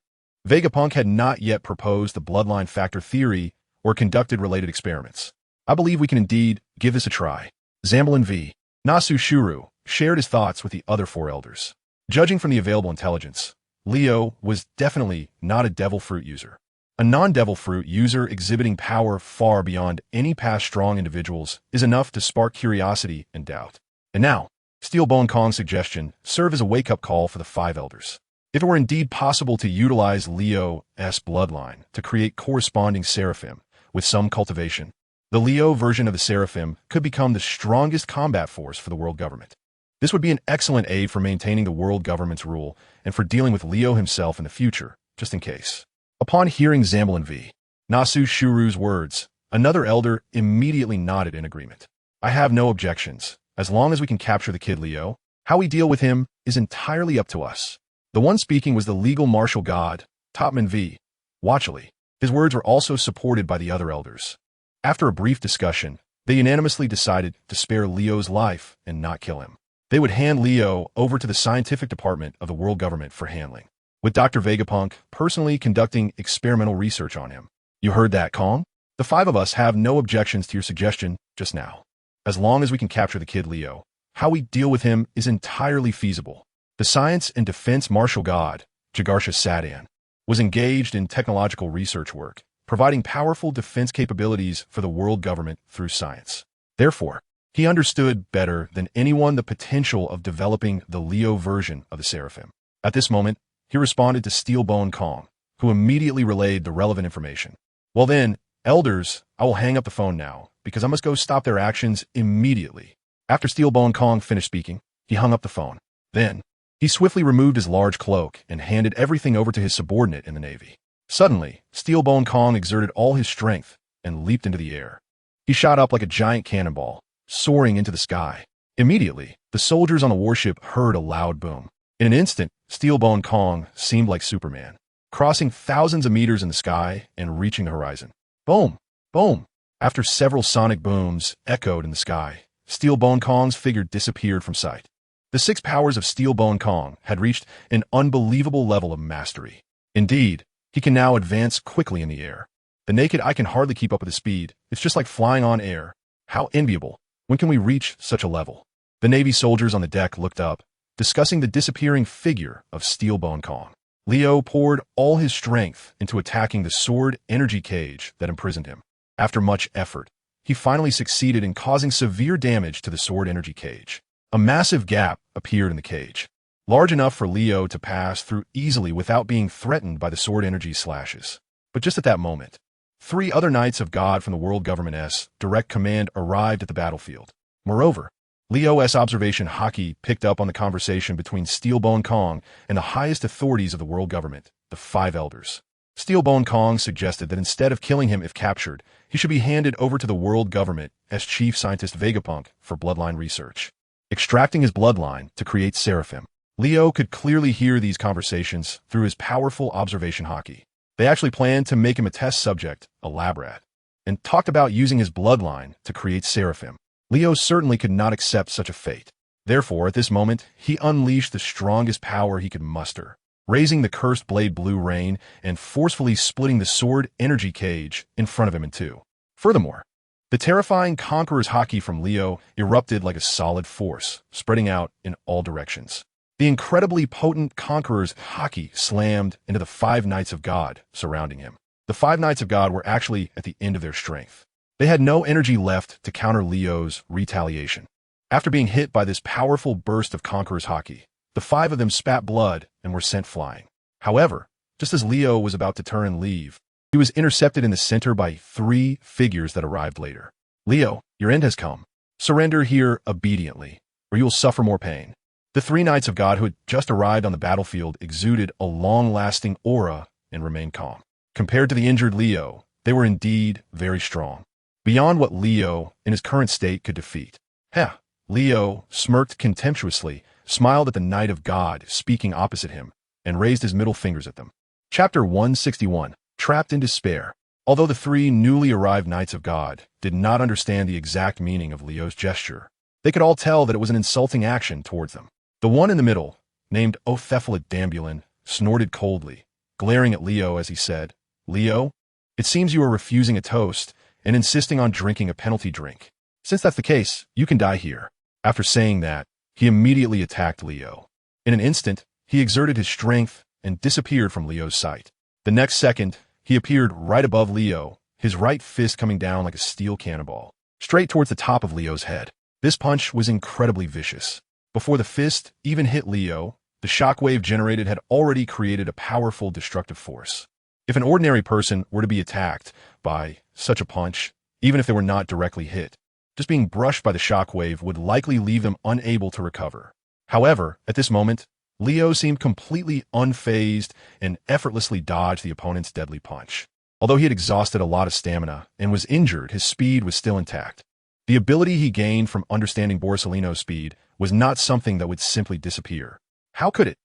Vegapunk had not yet proposed the bloodline factor theory or conducted related experiments. I believe we can indeed give this a try. Zambalin V. Nasu Shuru shared his thoughts with the other 4 elders. Judging from the available intelligence, Leo was definitely not a devil fruit user. A non-devil fruit user exhibiting power far beyond any past strong individuals is enough to spark curiosity and doubt. And now, Steelbone Kong's suggestion served as a wake-up call for the 5 elders. If it were indeed possible to utilize Leo's bloodline to create corresponding seraphim with some cultivation, the Leo version of the seraphim could become the strongest combat force for the world government. This would be an excellent aid for maintaining the world government's rule and for dealing with Leo himself in the future, just in case. Upon hearing Zambalin V. Nasu Shuru's words, another elder immediately nodded in agreement. I have no objections. As long as we can capture the kid Leo, how we deal with him is entirely up to us. The one speaking was the legal martial god, Topman V. Watchily. His words were also supported by the other elders. After a brief discussion, they unanimously decided to spare Leo's life and not kill him. They would hand Leo over to the scientific department of the world government for handling, with Dr. Vegapunk personally conducting experimental research on him. You heard that, Kong? The 5 of us have no objections to your suggestion just now. As long as we can capture the kid Leo, how we deal with him is entirely feasible. The science and defense martial god, Jagarsha Sat-In, was engaged in technological research work, providing powerful defense capabilities for the world government through science. Therefore, he understood better than anyone the potential of developing the Leo version of the seraphim. At this moment, he responded to Steelbone Kong, who immediately relayed the relevant information. Well then, elders, I will hang up the phone now, because I must go stop their actions immediately. After Steelbone Kong finished speaking, he hung up the phone. Then, He swiftly removed his large cloak and handed everything over to his subordinate in the Navy. Suddenly, Steelbone Kong exerted all his strength and leaped into the air. He shot up like a giant cannonball, soaring into the sky. Immediately, the soldiers on the warship heard a loud boom. In an instant, Steelbone Kong seemed like Superman, crossing thousands of meters in the sky and reaching the horizon. Boom! Boom! After several sonic booms echoed in the sky, Steelbone Kong's figure disappeared from sight. The 6 powers of Steelbone Kong had reached an unbelievable level of mastery. Indeed, he can now advance quickly in the air. The naked eye can hardly keep up with his speed. It's just like flying on air. How enviable. When can we reach such a level? The Navy soldiers on the deck looked up, discussing the disappearing figure of Steelbone Kong. Leo poured all his strength into attacking the sword energy cage that imprisoned him. After much effort, he finally succeeded in causing severe damage to the sword energy cage. A massive gap appeared in the cage, large enough for Leo to pass through easily without being threatened by the sword energy slashes. But just at that moment, 3 other Knights of God from the World Government's direct command arrived at the battlefield. Moreover, Leo's observation Haki picked up on the conversation between Steelbone Kong and the highest authorities of the world government, the 5 elders. Steelbone Kong suggested that instead of killing him if captured, he should be handed over to the world government as chief scientist Vegapunk for bloodline research, extracting his bloodline to create Seraphim. Leo could clearly hear these conversations through his powerful observation Haki. They actually planned to make him a test subject, a lab rat, and talked about using his bloodline to create Seraphim. Leo certainly could not accept such a fate. Therefore, at this moment, he unleashed the strongest power he could muster, raising the cursed blade Blue Rain and forcefully splitting the sword energy cage in front of him in 2. Furthermore, the terrifying Conqueror's Haki from Leo erupted like a solid force, spreading out in all directions. The incredibly potent Conqueror's Haki slammed into the 5 Knights of God surrounding him. The 5 Knights of God were actually at the end of their strength. They had no energy left to counter Leo's retaliation. After being hit by this powerful burst of Conqueror's Haki, the 5 of them spat blood and were sent flying. However, just as Leo was about to turn and leave, he was intercepted in the center by 3 figures that arrived later. Leo, your end has come. Surrender here obediently, or you will suffer more pain. The 3 Knights of God who had just arrived on the battlefield exuded a long-lasting aura and remained calm. Compared to the injured Leo, they were indeed very strong, beyond what Leo in his current state could defeat. Heh! Leo smirked contemptuously, smiled at the Knight of God speaking opposite him, and raised his middle fingers at them. Chapter 161, Trapped in Despair. Although the 3 newly arrived Knights of God did not understand the exact meaning of Leo's gesture, they could all tell that it was an insulting action towards them. The one in the middle, named Dambulan, snorted coldly, glaring at Leo as he said, Leo, it seems you are refusing a toast and insisting on drinking a penalty drink. Since that's the case, you can die here. After saying that, he immediately attacked Leo. In an instant, he exerted his strength and disappeared from Leo's sight. The next second, he appeared right above Leo, his right fist coming down like a steel cannonball, straight towards the top of Leo's head. This punch was incredibly vicious. Before the fist even hit Leo, the shockwave generated had already created a powerful destructive force. If an ordinary person were to be attacked by such a punch, even if they were not directly hit, just being brushed by the shockwave would likely leave them unable to recover. However, at this moment, Leo seemed completely unfazed and effortlessly dodged the opponent's deadly punch. Although he had exhausted a lot of stamina and was injured, his speed was still intact. The ability he gained from understanding Borsalino's speed was not something that would simply disappear. How could it?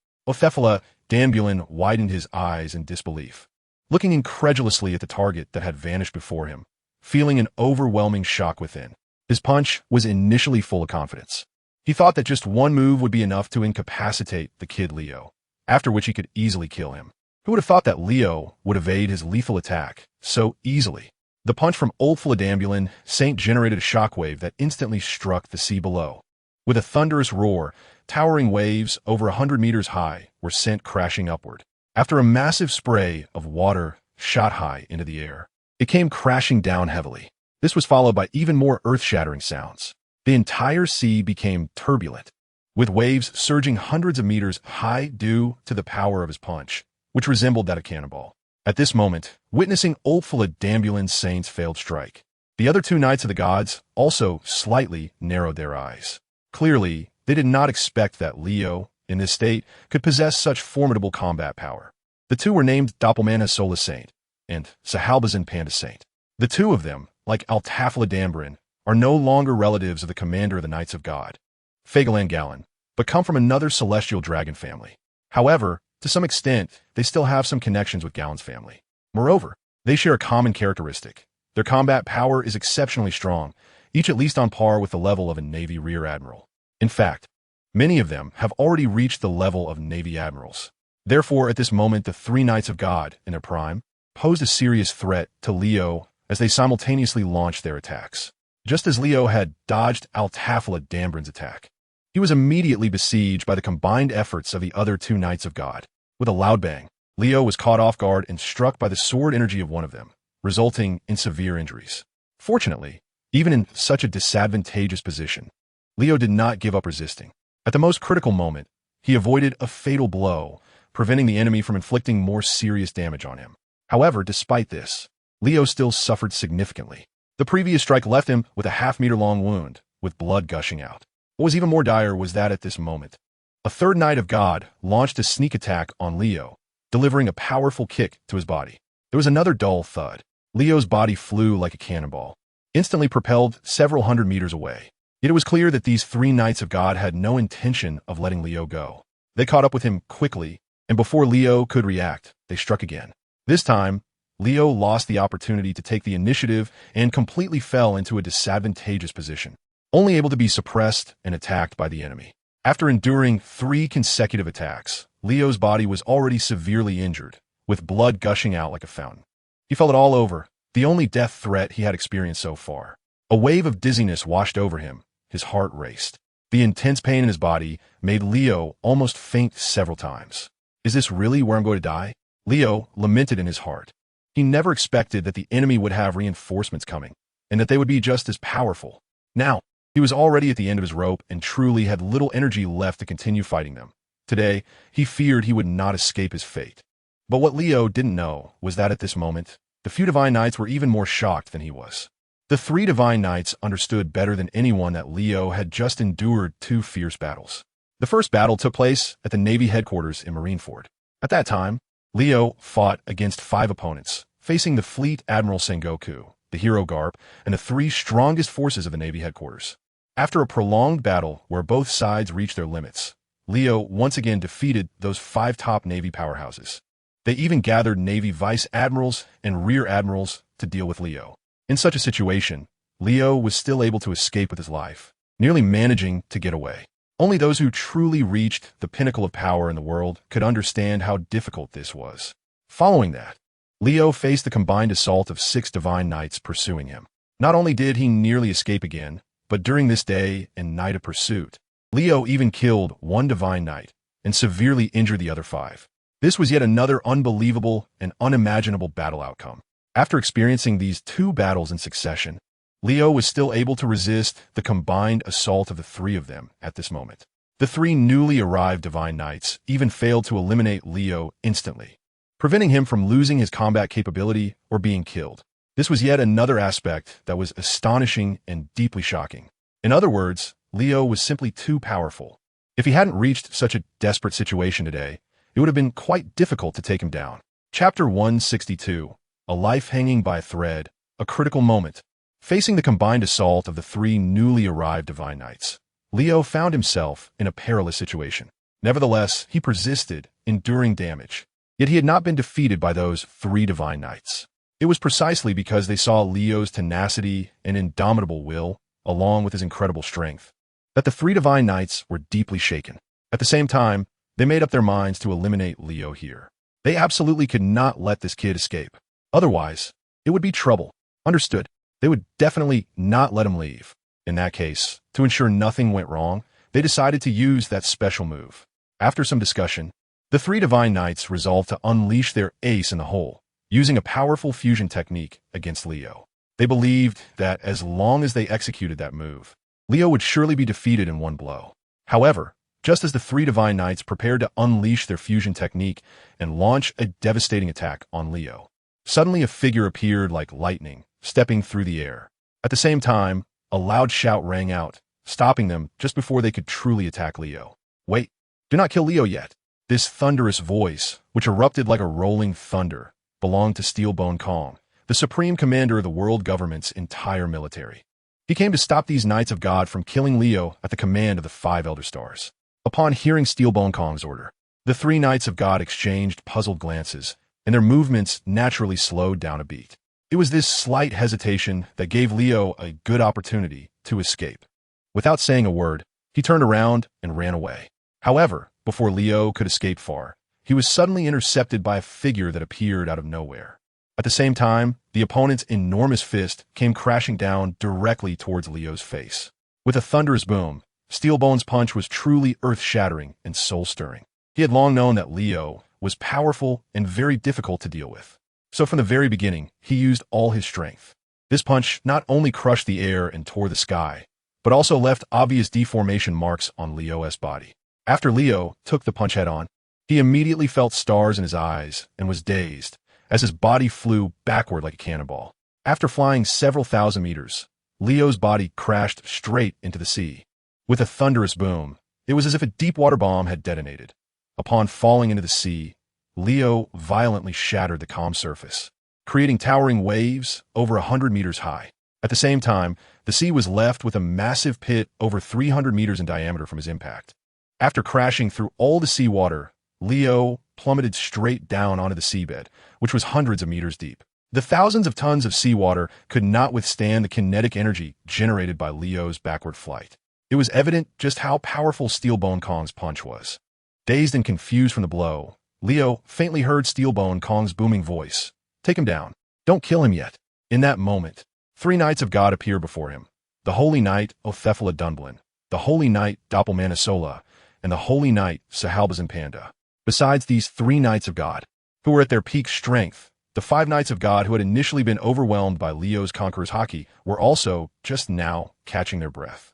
Dambulan widened his eyes in disbelief, looking incredulously at the target that had vanished before him, feeling an overwhelming shock within. His punch was initially full of confidence. He thought that just one move would be enough to incapacitate the kid Leo, after which he could easily kill him. Who would have thought that Leo would evade his lethal attack so easily? The punch from Dambulan generated a shockwave that instantly struck the sea below. With a thunderous roar, towering waves over 100 meters high were sent crashing upward. After a massive spray of water shot high into the air, it came crashing down heavily. This was followed by even more earth-shattering sounds. The entire sea became turbulent, with waves surging hundreds of meters high due to the power of his punch, which resembled that of cannonball. At this moment, witnessing Dambulan's saint's failed strike, the other 2 Knights of the Gods also slightly narrowed their eyes. Clearly, they did not expect that Leo in this state, could possess such formidable combat power. The two were named Doppelmann Sola Saint and Sahalbazin Panda Saint. The two of them, like Altafla Dambrin, are no longer relatives of the commander of the Knights of God, Fagelan Gallon, but come from another celestial dragon family. However, to some extent, they still have some connections with Gallon's family. Moreover, they share a common characteristic. Their combat power is exceptionally strong, each at least on par with the level of a Navy Rear Admiral. In fact, many of them have already reached the level of Navy Admirals. Therefore, at this moment, the three Knights of God, in their prime, posed a serious threat to Leo as they simultaneously launched their attacks. Just as Leo had dodged Altafla Dambrin's attack, he was immediately besieged by the combined efforts of the other two Knights of God. With a loud bang, Leo was caught off guard and struck by the sword energy of one of them, resulting in severe injuries. Fortunately, even in such a disadvantageous position, Leo did not give up resisting. At the most critical moment, he avoided a fatal blow, preventing the enemy from inflicting more serious damage on him. However, despite this, Leo still suffered significantly. The previous strike left him with a half-meter-long wound, with blood gushing out. What was even more dire was that at this moment, a third Knight of God launched a sneak attack on Leo, delivering a powerful kick to his body. There was another dull thud. Leo's body flew like a cannonball, instantly propelled several hundred meters away. Yet it was clear that these three Knights of God had no intention of letting Leo go. They caught up with him quickly, and before Leo could react, they struck again. This time, Leo lost the opportunity to take the initiative and completely fell into a disadvantageous position, only able to be suppressed and attacked by the enemy. After enduring 3 consecutive attacks, Leo's body was already severely injured, with blood gushing out like a fountain. He felt it all over, the only death threat he had experienced so far. A wave of dizziness washed over him, his heart raced. The intense pain in his body made Leo almost faint several times. Is this really where I'm going to die? Leo lamented in his heart. He never expected that the enemy would have reinforcements coming, and that they would be just as powerful. Now, he was already at the end of his rope and truly had little energy left to continue fighting them. Today, he feared he would not escape his fate. But what Leo didn't know was that at this moment, the few Divine Knights were even more shocked than he was. The 3 Divine Knights understood better than anyone that Leo had just endured 2 fierce battles. The first battle took place at the Navy headquarters in Marineford. At that time, Leo fought against 5 opponents, facing the Fleet Admiral Sengoku, the Hero Garp, and the 3 strongest forces of the Navy headquarters. After a prolonged battle where both sides reached their limits, Leo once again defeated those 5 top Navy powerhouses. They even gathered Navy Vice Admirals and Rear Admirals to deal with Leo. In such a situation, Leo was still able to escape with his life, nearly managing to get away. Only those who truly reached the pinnacle of power in the world could understand how difficult this was. Following that, Leo faced the combined assault of 6 Divine Knights pursuing him. Not only did he nearly escape again, but during this day and night of pursuit, Leo even killed 1 Divine Knight and severely injured the other 5. This was yet another unbelievable and unimaginable battle outcome. After experiencing these 2 battles in succession, Leo was still able to resist the combined assault of the 3 of them at this moment. The 3 newly arrived Divine Knights even failed to eliminate Leo instantly, preventing him from losing his combat capability or being killed. This was yet another aspect that was astonishing and deeply shocking. In other words, Leo was simply too powerful. If he hadn't reached such a desperate situation today, it would have been quite difficult to take him down. Chapter 162, A Life Hanging by a Thread, A Critical Moment. Facing the combined assault of the 3 newly arrived Divine Knights, Leo found himself in a perilous situation. Nevertheless, he persisted, enduring damage. Yet he had not been defeated by those 3 Divine Knights. It was precisely because they saw Leo's tenacity and indomitable will, along with his incredible strength, that the 3 Divine Knights were deeply shaken. At the same time, they made up their minds to eliminate Leo here. They absolutely could not let this kid escape. Otherwise, it would be trouble. Understood? They would definitely not let him leave. In that case, to ensure nothing went wrong, they decided to use that special move. After some discussion, the 3 Divine Knights resolved to unleash their ace in the hole, using a powerful fusion technique against Leo. They believed that as long as they executed that move, Leo would surely be defeated in one blow. However, just as the 3 Divine Knights prepared to unleash their fusion technique and launch a devastating attack on Leo, suddenly a figure appeared like lightning, stepping through the air. At the same time, a loud shout rang out, stopping them just before they could truly attack Leo. Wait, "Do not kill Leo yet." This thunderous voice, which erupted like a rolling thunder, belonged to Steelbone Kong, the supreme commander of the world government's entire military. He came to stop these Knights of God from killing Leo at the command of the 5 Elder Stars. Upon hearing Steelbone Kong's order, the 3 Knights of God exchanged puzzled glances, and their movements naturally slowed down a beat. It was this slight hesitation that gave Leo a good opportunity to escape. Without saying a word, he turned around and ran away. However, before Leo could escape far, he was suddenly intercepted by a figure that appeared out of nowhere. At the same time, the opponent's enormous fist came crashing down directly towards Leo's face. With a thunderous boom, Steelbone's punch was truly earth-shattering and soul-stirring. He had long known that Leo was powerful and very difficult to deal with. So from the very beginning, he used all his strength. This punch not only crushed the air and tore the sky, but also left obvious deformation marks on Leo's body. After Leo took the punch head-on, he immediately felt stars in his eyes and was dazed, as his body flew backward like a cannonball. After flying several thousand meters, Leo's body crashed straight into the sea. With a thunderous boom, it was as if a deep-water bomb had detonated. Upon falling into the sea, Leo violently shattered the calm surface, creating towering waves over 100 meters high. At the same time, the sea was left with a massive pit over 300 meters in diameter from his impact. After crashing through all the seawater, Leo plummeted straight down onto the seabed, which was hundreds of meters deep. The thousands of tons of seawater could not withstand the kinetic energy generated by Leo's backward flight. It was evident just how powerful Steelbone Kong's punch was. Dazed and confused from the blow, Leo faintly heard Steelbone Kong's booming voice. "Take him down. Don't kill him yet." In that moment, 3 Knights of God appeared before him. The Holy Knight Othefla Dunblin, the Holy Knight Doppelmanasola, and the Holy Knight Sahalbazan Panda. Besides these 3 Knights of God, who were at their peak strength, the 5 Knights of God who had initially been overwhelmed by Leo's Conqueror's Haki were also, just now, catching their breath.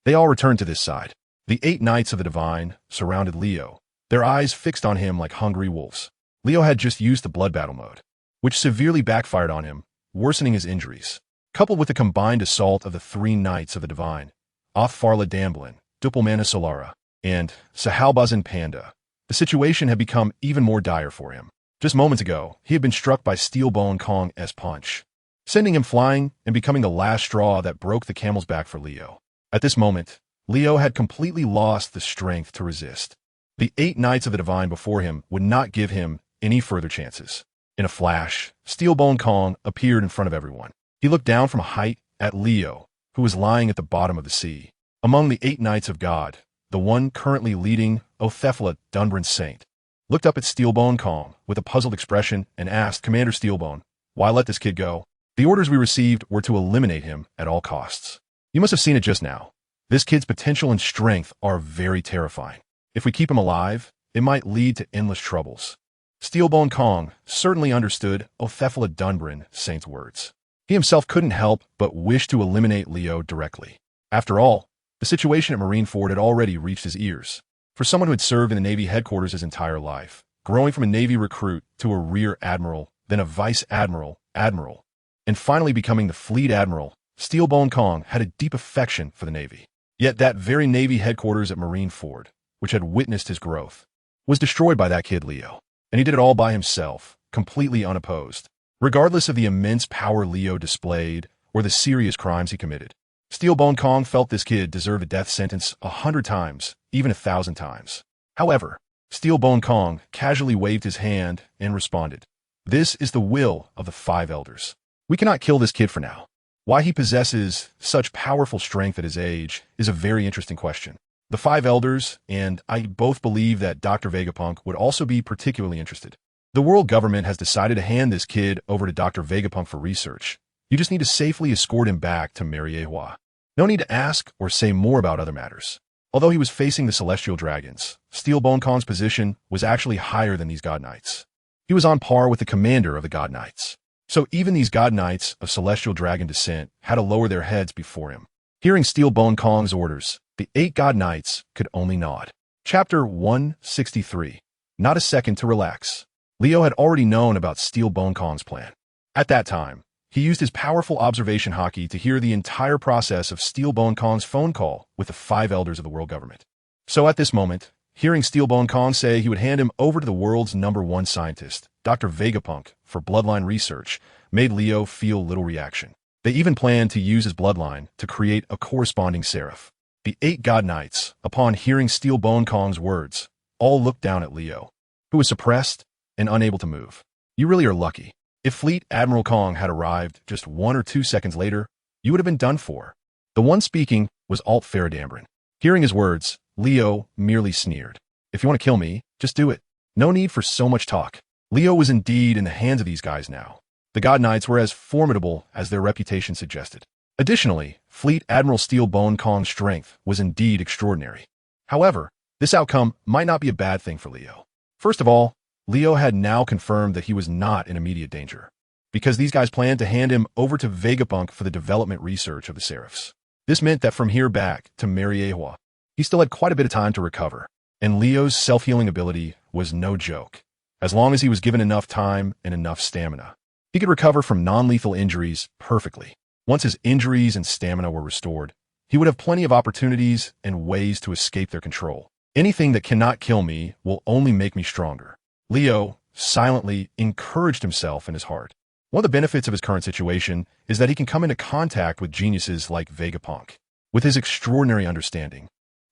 They all returned to this side. The 8 Knights of the Divine surrounded Leo, their eyes fixed on him like hungry wolves. Leo had just used the blood battle mode, which severely backfired on him, worsening his injuries. Coupled with the combined assault of the 3 Knights of the Divine, Othfarla Damblin, Doppelmanasolara, and Sahalbazan Panda, the situation had become even more dire for him. Just moments ago, he had been struck by Steelbone Kong's punch, sending him flying and becoming the last straw that broke the camel's back for Leo. At this moment, Leo had completely lost the strength to resist. The 8 Knights of the Divine before him would not give him any further chances. In a flash, Steelbone Kong appeared in front of everyone. He looked down from a height at Leo, who was lying at the bottom of the sea. Among the 8 Knights of God, the one currently leading, Othefla Dunblin Saint, looked up at Steelbone Kong with a puzzled expression and asked, "Commander Steelbone, why let this kid go?" "The orders we received were to eliminate him at all costs. You must have seen it just now. This kid's potential and strength are very terrifying. If we keep him alive, it might lead to endless troubles." Steelbone Kong certainly understood Othefla Dunblin Saint's words. He himself couldn't help but wish to eliminate Leo directly. After all, the situation at Marineford had already reached his ears. For someone who had served in the Navy headquarters his entire life, growing from a Navy recruit to a rear admiral, then a vice admiral, and finally becoming the fleet admiral, Steelbone Kong had a deep affection for the Navy. Yet that very Navy headquarters at Marineford, which had witnessed his growth, was destroyed by that kid Leo. And he did it all by himself, completely unopposed. Regardless of the immense power Leo displayed or the serious crimes he committed, Steelbone Kong felt this kid deserved a death sentence 100 times, even 1,000 times. However, Steelbone Kong casually waved his hand and responded, "This is the will of the 5 elders. We cannot kill this kid for now." Why he possesses such powerful strength at his age is a very interesting question. The 5 elders and I both believe that Dr. Vegapunk would also be particularly interested. The world government has decided to hand this kid over to Dr. Vegapunk for research. You just need to safely escort him back to Mariehua. No need to ask or say more about other matters. Although he was facing the Celestial Dragons, Steelbone Kong's position was actually higher than these God Knights. He was on par with the commander of the God Knights. So even these God Knights of Celestial Dragon descent had to lower their heads before him. Hearing Steelbone Kong's orders, the 8 God Knights could only nod. Chapter 163. Not a second to relax. Leo had already known about Steelbone Kong's plan. At that time, he used his powerful observation Haki to hear the entire process of Steelbone Kong's phone call with the 5 elders of the world government. So at this moment, hearing Steelbone Kong say he would hand him over to the world's #1 scientist, Dr. Vegapunk, for bloodline research, made Leo feel little reaction. They even planned to use his bloodline to create a corresponding seraph. The 8 God Knights, upon hearing Steelbone Kong's words, all looked down at Leo, who was suppressed and unable to move. You really are lucky. If Fleet Admiral Kong had arrived just 1 or 2 seconds later, you would have been done for. The one speaking was Alt Faradambrin. Hearing his words, Leo merely sneered. If you want to kill me, just do it. No need for so much talk. Leo was indeed in the hands of these guys now. The God Knights were as formidable as their reputation suggested. Additionally, Fleet Admiral Steelbone Kong's strength was indeed extraordinary. However, this outcome might not be a bad thing for Leo. First of all, Leo had now confirmed that he was not in immediate danger, because these guys planned to hand him over to Vegapunk for the development research of the Seraphs. This meant that from here back to Mariehua, he still had quite a bit of time to recover, and Leo's self-healing ability was no joke. As long as he was given enough time and enough stamina, he could recover from non-lethal injuries perfectly. Once his injuries and stamina were restored, he would have plenty of opportunities and ways to escape their control. Anything that cannot kill me will only make me stronger. Leo silently encouraged himself in his heart. One of the benefits of his current situation is that he can come into contact with geniuses like Vegapunk. With his extraordinary understanding,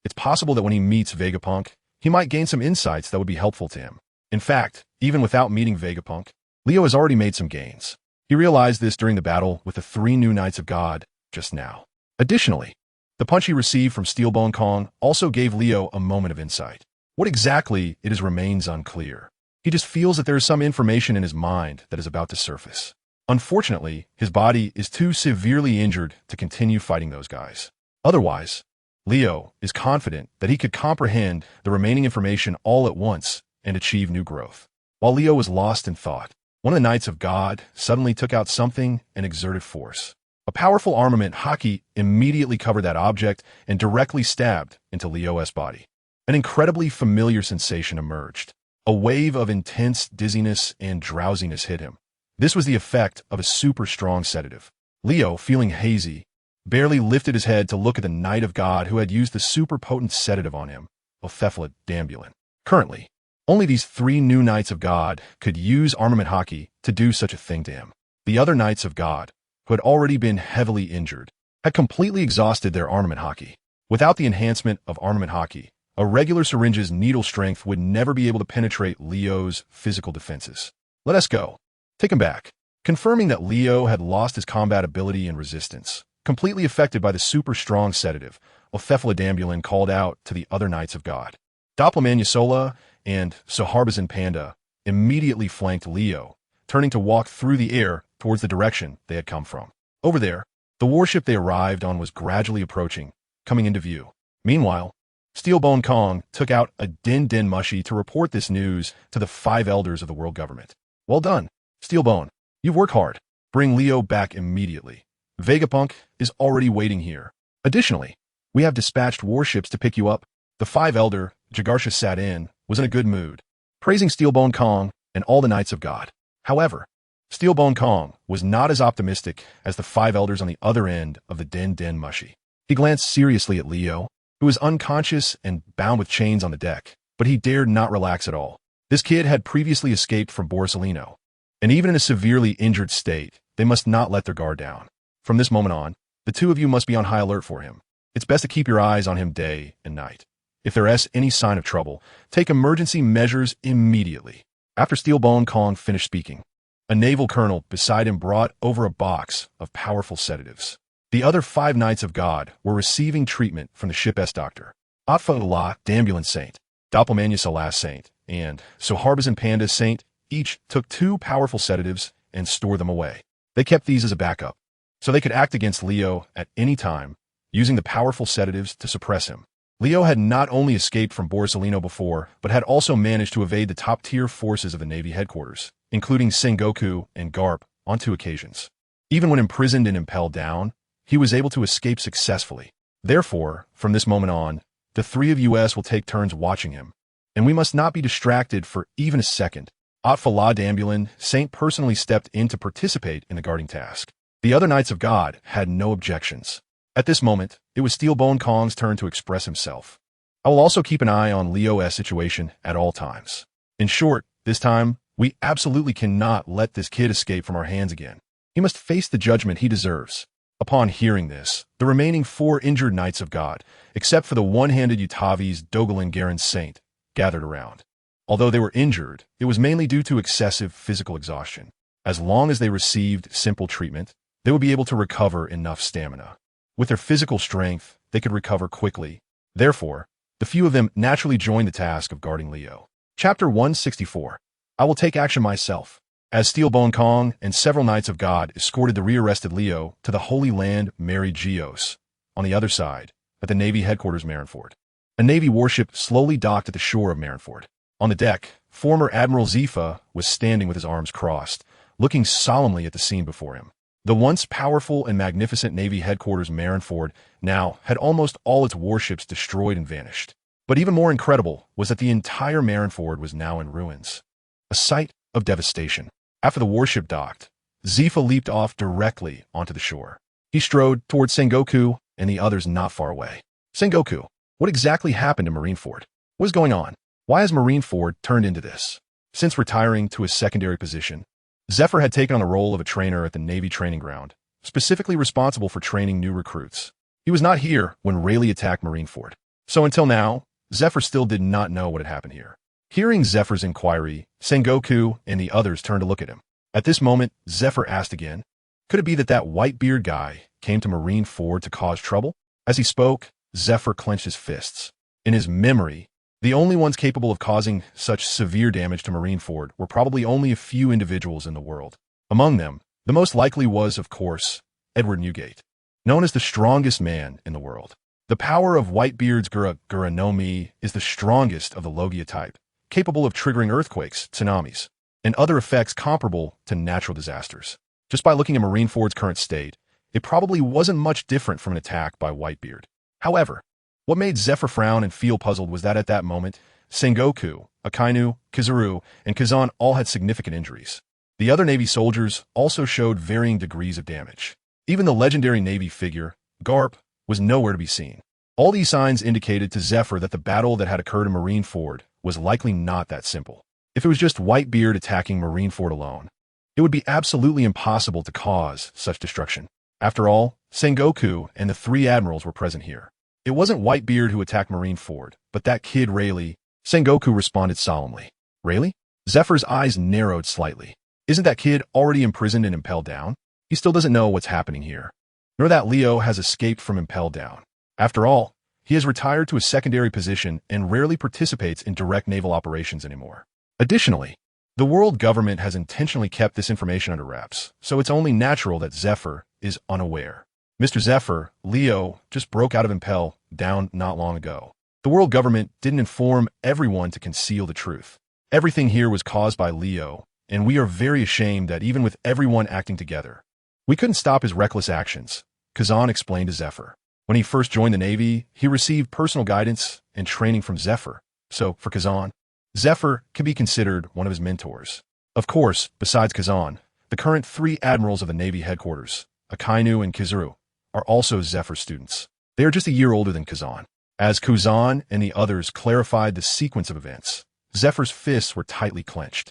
it's possible that when he meets Vegapunk, he might gain some insights that would be helpful to him. In fact, even without meeting Vegapunk, Leo has already made some gains. He realized this during the battle with the 3 new Knights of God just now. Additionally, the punch he received from Steelbone Kong also gave Leo a moment of insight. What exactly it is remains unclear. He just feels that there is some information in his mind that is about to surface. Unfortunately, his body is too severely injured to continue fighting those guys. Otherwise, Leo is confident that he could comprehend the remaining information all at once and achieve new growth. While Leo was lost in thought, one of the Knights of God suddenly took out something and exerted force. A powerful armament Haki immediately covered that object and directly stabbed into Leo's body. An incredibly familiar sensation emerged. A wave of intense dizziness and drowsiness hit him. This was the effect of a super strong sedative. Leo, feeling hazy, barely lifted his head to look at the Knight of God who had used the super potent sedative on him, illuminating. Currently, only these 3 new Knights of God could use armament Haki to do such a thing to him. The other Knights of God, who had already been heavily injured, had completely exhausted their armament Haki. Without the enhancement of armament Haki, a regular syringe's needle strength would never be able to penetrate Leo's physical defenses. Let us go. Take him back. Confirming that Leo had lost his combat ability and resistance, completely affected by the super strong sedative, illuminating called out to the other Knights of God. Doppelmanyasola and Saharbazan Panda immediately flanked Leo, turning to walk through the air towards the direction they had come from. Over there, the warship they arrived on was gradually approaching, coming into view. Meanwhile, Steelbone Kong took out a Din Din Mushi to report this news to the 5 elders of the world government. Well done, Steelbone. You've worked hard. Bring Leo back immediately. Vegapunk is already waiting here. Additionally, we have dispatched warships to pick you up. The 5 elder, Jagarsha sat in, was in a good mood, praising Steelbone Kong and all the Knights of God. However, Steelbone Kong was not as optimistic as the 5 elders on the other end of the Din Din Mushi. He glanced seriously at Leo, who was unconscious and bound with chains on the deck, but he dared not relax at all. This kid had previously escaped from Borsalino, and even in a severely injured state, they must not let their guard down. From this moment on, the 2 of you must be on high alert for him. It's best to keep your eyes on him day and night. If there is any sign of trouble, take emergency measures immediately. After Steelbone Kong finished speaking, a naval colonel beside him brought over a box of powerful sedatives. The other 5 Knights of God were receiving treatment from the ship's doctor. Atfa Dambulan Saint, Doppelmanyasola Saint, and Saharbazan Panda Saint each took 2 powerful sedatives and stored them away. They kept these as a backup, so they could act against Leo at any time, using the powerful sedatives to suppress him. Leo had not only escaped from Borsalino before, but had also managed to evade the top-tier forces of the Navy headquarters, including Sengoku and Garp, on 2 occasions. Even when imprisoned in ImpelDown, he was able to escape successfully. Therefore, from this moment on, the 3 of us will take turns watching him, and we must not be distracted for even a second. Atfala Dambulan Saint personally stepped in to participate in the guarding task. The other Knights of God had no objections. At this moment, it was Steelbone Kong's turn to express himself. I will also keep an eye on Leo's situation at all times. In short, this time, we absolutely cannot let this kid escape from our hands again. He must face the judgment he deserves. Upon hearing this, the remaining 4 injured Knights of God, except for the one-handed Utavi's Dogalin Garen Saint, gathered around. Although they were injured, it was mainly due to excessive physical exhaustion. As long as they received simple treatment, they would be able to recover enough stamina. With their physical strength, they could recover quickly. Therefore, the few of them naturally joined the task of guarding Leo. Chapter 164. I will take action myself. As Steelbone Kong and several Knights of God escorted the rearrested Leo to the Holy Land Mary Geos, on the other side, at the Navy headquarters Marineford. A Navy warship slowly docked at the shore of Marineford. On the deck, former Admiral Zifa was standing with his arms crossed, looking solemnly at the scene before him. The once powerful and magnificent Navy headquarters Marineford now had almost all its warships destroyed and vanished. But even more incredible was that the entire Marineford was now in ruins. A sight of devastation. After the warship docked, Zifa leaped off directly onto the shore. He strode towards Sengoku and the others not far away. Sengoku, what exactly happened to Marineford? What is going on? Why has Marineford turned into this? Since retiring to his secondary position, Zephyr had taken on the role of a trainer at the Navy training ground, specifically responsible for training new recruits. He was not here when Rayleigh attacked Marineford. So until now, Zephyr still did not know what had happened here. Hearing Zephyr's inquiry, Sengoku and the others turned to look at him. At this moment, Zephyr asked again, could it be that that white-beard guy came to Marineford to cause trouble? As he spoke, Zephyr clenched his fists. In his memory, the only ones capable of causing such severe damage to Marineford were probably only a few individuals in the world. Among them, the most likely was, of course, Edward Newgate, known as the strongest man in the world. The power of Whitebeard's Gura no Mi is the strongest of the Logia type, capable of triggering earthquakes, tsunamis, and other effects comparable to natural disasters. Just by looking at Marineford's current state, it probably wasn't much different from an attack by Whitebeard. However, what made Zephyr frown and feel puzzled was that at that moment, Sengoku, Akainu, Kizaru, and Kazan all had significant injuries. The other Navy soldiers also showed varying degrees of damage. Even the legendary Navy figure, Garp, was nowhere to be seen. All these signs indicated to Zephyr that the battle that had occurred in Marineford was likely not that simple. If it was just Whitebeard attacking Marineford alone, it would be absolutely impossible to cause such destruction. After all, Sengoku and the 3 admirals were present here. It wasn't Whitebeard who attacked Marineford, but that kid Rayleigh. Sengoku responded solemnly. Rayleigh? Zephyr's eyes narrowed slightly. Isn't that kid already imprisoned in ImpelDown? He still doesn't know what's happening here, nor that Leo has escaped from ImpelDown. After all, he has retired to a secondary position and rarely participates in direct naval operations anymore. Additionally, the world government has intentionally kept this information under wraps, so it's only natural that Zephyr is unaware. Mr. Zephyr, Leo just broke out of ImpelDown not long ago. The world government didn't inform everyone to conceal the truth. Everything here was caused by Leo, and we are very ashamed that even with everyone acting together, we couldn't stop his reckless actions, Kazan explained to Zephyr. When he first joined the Navy, he received personal guidance and training from Zephyr. So, for Kazan, Zephyr can be considered one of his mentors. Of course, besides Kazan, the current 3 admirals of the Navy headquarters, Akainu and Kizaru, are also Zephyr students. They are just a year older than Kazan. As Kazan and the others clarified the sequence of events, Zephyr's fists were tightly clenched.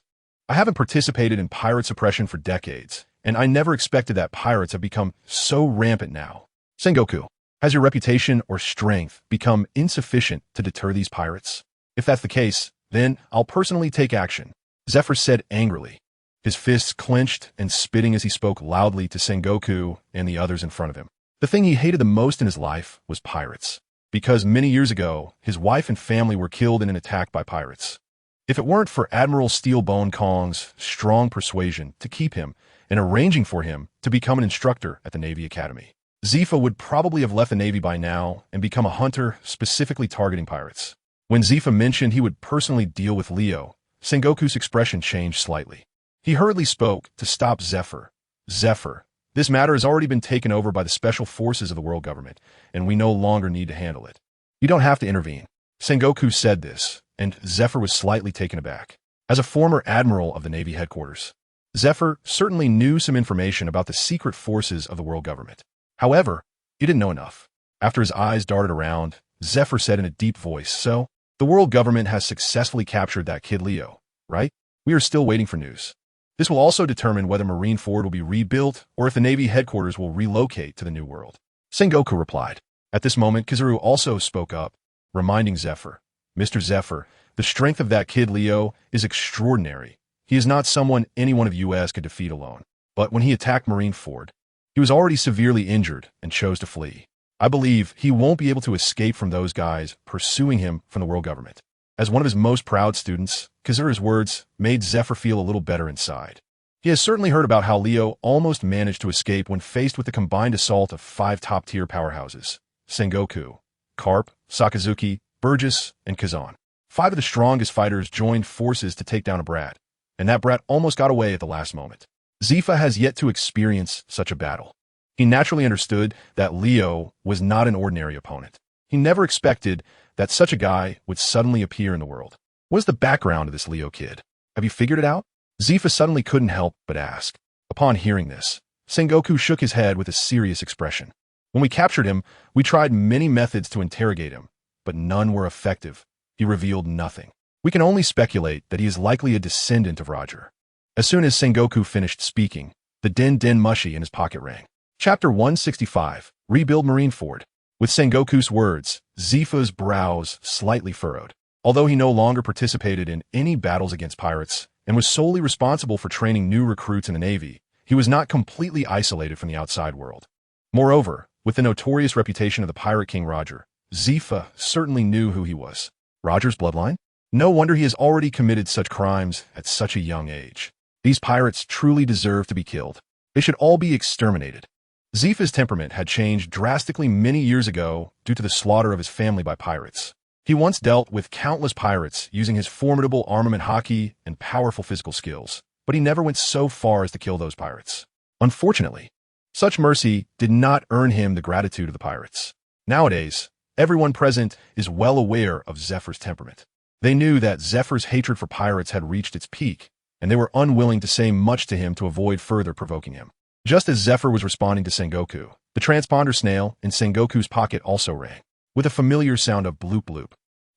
I haven't participated in pirate suppression for decades, and I never expected that pirates have become so rampant now. Sengoku, has your reputation or strength become insufficient to deter these pirates? If that's the case, then I'll personally take action, Zephyr said angrily, his fists clenched and spitting as he spoke loudly to Sengoku and the others in front of him. The thing he hated the most in his life was pirates, because many years ago, his wife and family were killed in an attack by pirates. If it weren't for Admiral Steelbone Kong's strong persuasion to keep him and arranging for him to become an instructor at the Navy Academy, Zifa would probably have left the Navy by now and become a hunter specifically targeting pirates. When Zifa mentioned he would personally deal with Leo, Sengoku's expression changed slightly. He hurriedly spoke to stop Zephyr. Zephyr, this matter has already been taken over by the special forces of the world government, and we no longer need to handle it. You don't have to intervene. Sengoku said this, and Zephyr was slightly taken aback. As a former admiral of the Navy headquarters, Zephyr certainly knew some information about the secret forces of the world government. However, he didn't know enough. After his eyes darted around, Zephyr said in a deep voice. So, the world government has successfully captured that kid Leo, right? We are still waiting for news. This will also determine whether Marineford will be rebuilt or if the Navy headquarters will relocate to the new world. Sengoku replied. At this moment, Kizaru also spoke up, reminding Zephyr, Mr. Zephyr, the strength of that kid Leo is extraordinary. He is not someone anyone of US could defeat alone. But when he attacked Marineford, he was already severely injured and chose to flee. I believe he won't be able to escape from those guys pursuing him from the world government. As one of his most proud students, Kizaru's words made Zephyr feel a little better inside. He has certainly heard about how Leo almost managed to escape when faced with the combined assault of 5 top-tier powerhouses: Sengoku, Carp, Sakazuki, Burgess, and Kazan. 5 of the strongest fighters joined forces to take down a brat, and that brat almost got away at the last moment. Zephyr has yet to experience such a battle. He naturally understood that Leo was not an ordinary opponent. He never expected that such a guy would suddenly appear in the world. What is the background of this Leo kid? Have you figured it out? Zephyr suddenly couldn't help but ask. Upon hearing this, Sengoku shook his head with a serious expression. When we captured him, we tried many methods to interrogate him, but none were effective. He revealed nothing. We can only speculate that he is likely a descendant of Roger. As soon as Sengoku finished speaking, the din mushy in his pocket rang. Chapter 165, Rebuild Marineford. With Sengoku's words, Zephy's brows slightly furrowed. Although he no longer participated in any battles against pirates and was solely responsible for training new recruits in the Navy, he was not completely isolated from the outside world. Moreover, with the notorious reputation of the Pirate King Roger, Zephyr certainly knew who he was. Roger's bloodline? No wonder he has already committed such crimes at such a young age. These pirates truly deserve to be killed. They should all be exterminated. Zephyr's temperament had changed drastically many years ago due to the slaughter of his family by pirates. He once dealt with countless pirates using his formidable armament Haki and powerful physical skills, but he never went so far as to kill those pirates. Unfortunately, such mercy did not earn him the gratitude of the pirates. Nowadays, everyone present is well aware of Zephyr's temperament. They knew that Zephyr's hatred for pirates had reached its peak, and they were unwilling to say much to him to avoid further provoking him. Just as Zephyr was responding to Sengoku, the transponder snail in Sengoku's pocket also rang, with a familiar sound of bloop bloop.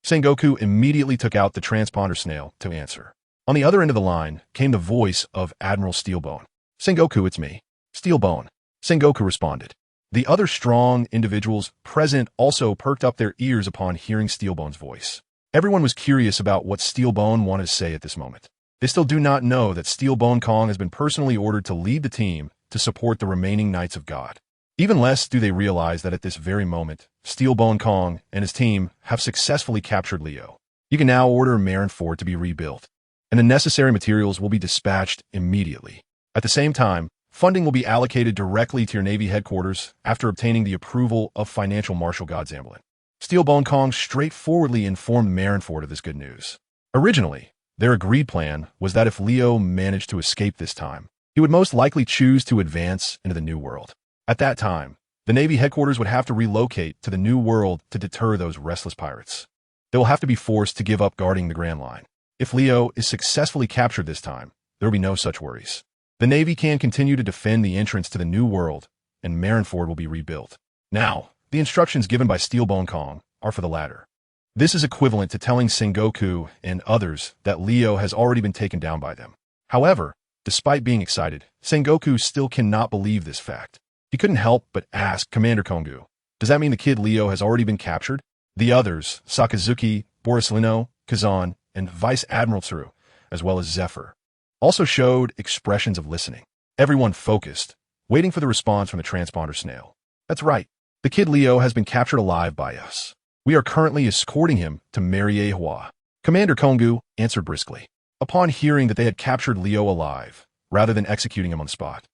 Sengoku immediately took out the transponder snail to answer. On the other end of the line came the voice of Admiral Steelbone. Sengoku, it's me. Steelbone. Sengoku responded. The other strong individuals present also perked up their ears upon hearing Steelbone's voice. Everyone was curious about what Steelbone wanted to say at this moment. They still do not know that Steelbone Kong has been personally ordered to lead the team to support the remaining Knights of God. Even less do they realize that at this very moment, Steelbone Kong and his team have successfully captured Leo. You can now order Marineford to be rebuilt, and the necessary materials will be dispatched immediately. At the same time, funding will be allocated directly to your Navy headquarters after obtaining the approval of Financial Marshal Godzamblin. Steelbone Kong straightforwardly informed Marineford of this good news. Originally, their agreed plan was that if Leo managed to escape this time, he would most likely choose to advance into the New World. At that time, the Navy headquarters would have to relocate to the New World to deter those restless pirates. They will have to be forced to give up guarding the Grand Line. If Leo is successfully captured this time, there will be no such worries. The Navy can continue to defend the entrance to the New World, and Marineford will be rebuilt. Now, the instructions given by Steelbone Kong are for the latter. This is equivalent to telling Sengoku and others that Leo has already been taken down by them. However, despite being excited, Sengoku still cannot believe this fact. He couldn't help but ask Commander Kongu, does that mean the kid Leo has already been captured? The others, Sakazuki, Borislino, Kazan, and Vice Admiral Tsuru, as well as Zephyr, also showed expressions of listening. Everyone focused, waiting for the response from the transponder snail. That's right. The kid Leo has been captured alive by us. We are currently escorting him to Mariehua. Commander Kongu answered briskly. Upon hearing that they had captured Leo alive, rather than executing him on the spot,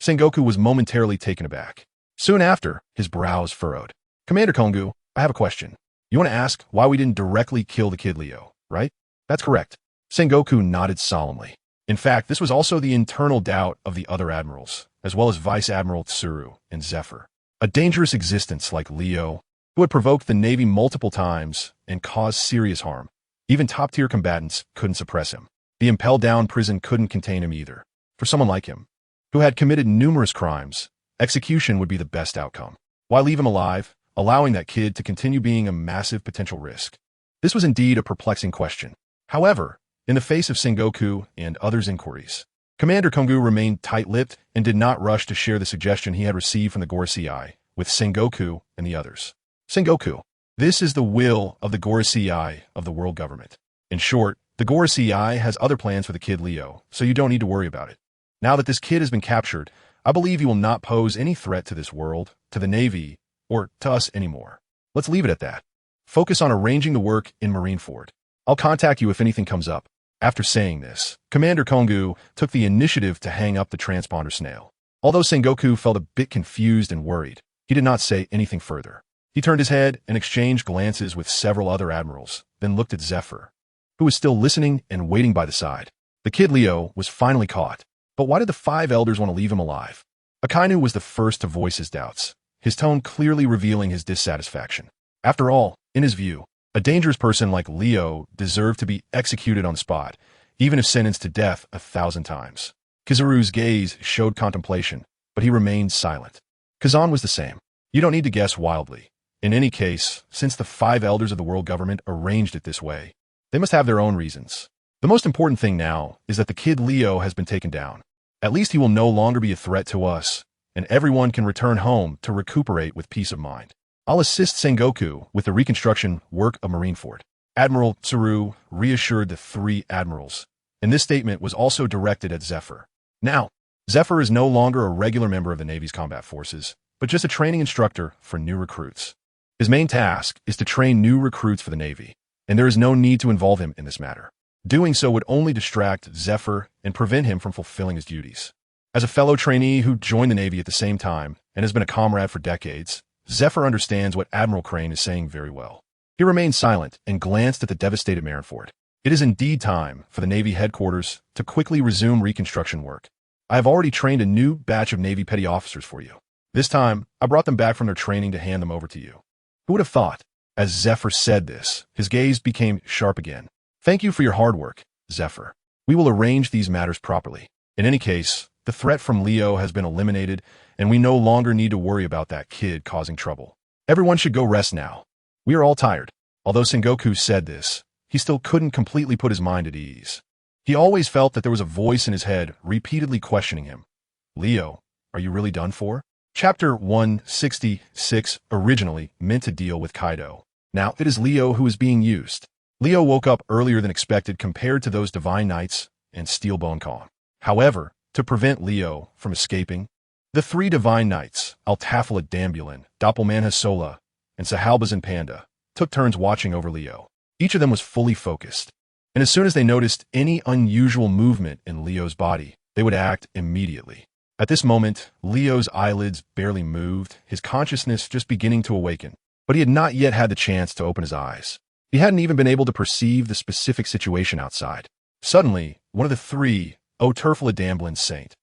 Sengoku was momentarily taken aback. Soon after, his brows furrowed. Commander Kongu, I have a question. You want to ask why we didn't directly kill the kid Leo, right? That's correct. Sengoku nodded solemnly. In fact, this was also the internal doubt of the other admirals, as well as Vice Admiral Tsuru and Zephyr. A dangerous existence like Leo, who had provoked the Navy multiple times and caused serious harm. Even top-tier combatants couldn't suppress him. The ImpelDown prison couldn't contain him either. For someone like him, who had committed numerous crimes, execution would be the best outcome. Why leave him alive allowing that kid to continue being a massive potential risk? This was indeed a perplexing question. However, in the face of Sengoku and others' inquiries, Commander Kongu remained tight-lipped and did not rush to share the suggestion he had received from the Gorosei with Sengoku and the others. Sengoku, this is the will of the Gorosei of the world government. In short, the Gorosei has other plans for the kid Leo, so you don't need to worry about it. Now that this kid has been captured, I believe he will not pose any threat to this world, to the Navy, or to us anymore. Let's leave it at that. Focus on arranging the work in Marineford. I'll contact you if anything comes up. After saying this, Commander Kongu took the initiative to hang up the transponder snail. Although Sengoku felt a bit confused and worried, he did not say anything further. He turned his head and exchanged glances with several other admirals, then looked at Zephyr, who was still listening and waiting by the side. The kid Leo was finally caught. But why did the 5 elders want to leave him alive? Akainu was the first to voice his doubts, his tone clearly revealing his dissatisfaction. After all, in his view, a dangerous person like Leo deserved to be executed on the spot, even if sentenced to death 1,000 times. Kizaru's gaze showed contemplation, but he remained silent. Kazan was the same. You don't need to guess wildly. In any case, since the 5 elders of the world government arranged it this way, they must have their own reasons. The most important thing now is that the kid Leo has been taken down. At least he will no longer be a threat to us, and everyone can return home to recuperate with peace of mind. I'll assist Sengoku with the reconstruction work of Marineford. Admiral Tsuru reassured the 3 admirals, and this statement was also directed at Zephyr. Now, Zephyr is no longer a regular member of the Navy's combat forces, but just a training instructor for new recruits. His main task is to train new recruits for the Navy, and there is no need to involve him in this matter. Doing so would only distract Zephyr and prevent him from fulfilling his duties. As a fellow trainee who joined the Navy at the same time and has been a comrade for decades, Zephyr understands what Admiral Crane is saying very well. He remained silent and glanced at the devastated Marineford. It is indeed time for the Navy headquarters to quickly resume reconstruction work. I have already trained a new batch of Navy petty officers for you. This time, I brought them back from their training to hand them over to you. Who would have thought? As Zephyr said this, his gaze became sharp again. Thank you for your hard work, Zephyr. We will arrange these matters properly. In any case, the threat from Leo has been eliminated, and we no longer need to worry about that kid causing trouble. Everyone should go rest now. We are all tired. Although Sengoku said this, he still couldn't completely put his mind at ease. He always felt that there was a voice in his head repeatedly questioning him. Leo, are you really done for? Chapter 166 originally meant to deal with Kaido. Now it is Leo who is being used. Leo woke up earlier than expected compared to those Divine Knights and Steelbone Kong. However, to prevent Leo from escaping, the 3 Divine Knights, Altafala Dambulin, Doppelmanha Sola, and Sahalbazan Panda, took turns watching over Leo. Each of them was fully focused, and as soon as they noticed any unusual movement in Leo's body, they would act immediately. At this moment, Leo's eyelids barely moved, his consciousness just beginning to awaken, but he had not yet had the chance to open his eyes. He hadn't even been able to perceive the specific situation outside. Suddenly, one of the 3, Oturfala Damblin Saint,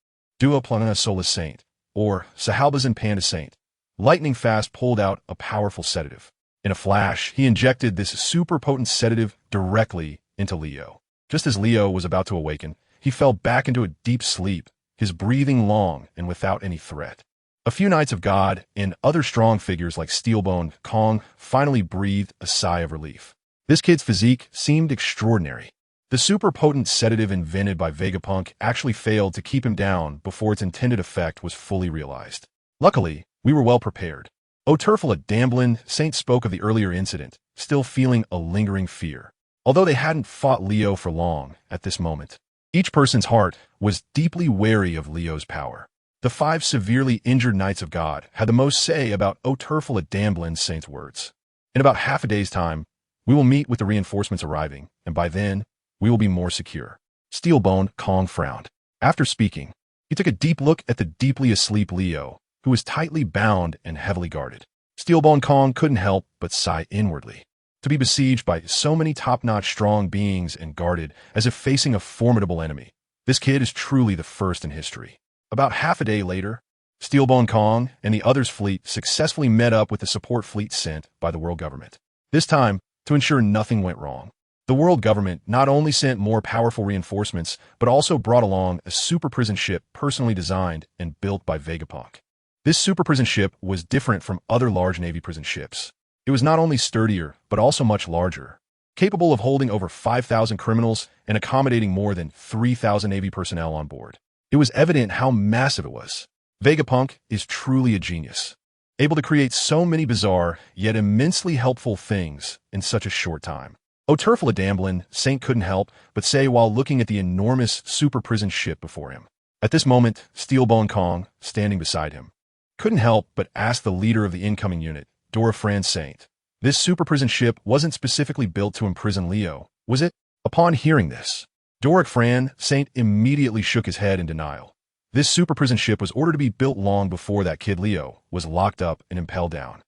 Duoplana Sola Saint, or Sahalbazan Panda Saint, lightning fast pulled out a powerful sedative. In a flash, he injected this super potent sedative directly into Leo. Just as Leo was about to awaken, he fell back into a deep sleep, his breathing long and without any threat. A few Knights of God and other strong figures like Steelbone Kong finally breathed a sigh of relief. This kid's physique seemed extraordinary. The super potent sedative invented by Vegapunk actually failed to keep him down before its intended effect was fully realized. Luckily, we were well prepared. Oturfala Damblin Saint spoke of the earlier incident, still feeling a lingering fear. Although they hadn't fought Leo for long at this moment, each person's heart was deeply wary of Leo's power. The 5 severely injured Knights of God had the most say about Oturfala Damblin Saint's words. In about half a day's time, we will meet with the reinforcements arriving, and by then, we will be more secure. Steelbone Kong frowned. After speaking, he took a deep look at the deeply asleep Leo, who was tightly bound and heavily guarded. Steelbone Kong couldn't help but sigh inwardly. To be besieged by so many top-notch strong beings and guarded as if facing a formidable enemy, this kid is truly the first in history. About half a day later, Steelbone Kong and the others' fleet successfully met up with the support fleet sent by the world government. This time, to ensure nothing went wrong, the world government not only sent more powerful reinforcements, but also brought along a super prison ship personally designed and built by Vegapunk. This super prison ship was different from other large Navy prison ships. It was not only sturdier, but also much larger, capable of holding over 5,000 criminals and accommodating more than 3,000 Navy personnel on board. It was evident how massive it was. Vegapunk is truly a genius, able to create so many bizarre, yet immensely helpful things in such a short time. O'Turfla Saint couldn't help but say while looking at the enormous super prison ship before him. At this moment, Steelbone Kong, standing beside him, couldn't help but ask the leader of the incoming unit, Dora Fran Saint. This super prison ship wasn't specifically built to imprison Leo, was it? Upon hearing this, Doric Fran Saint immediately shook his head in denial. This super prison ship was ordered to be built long before that kid Leo was locked up in ImpelDown.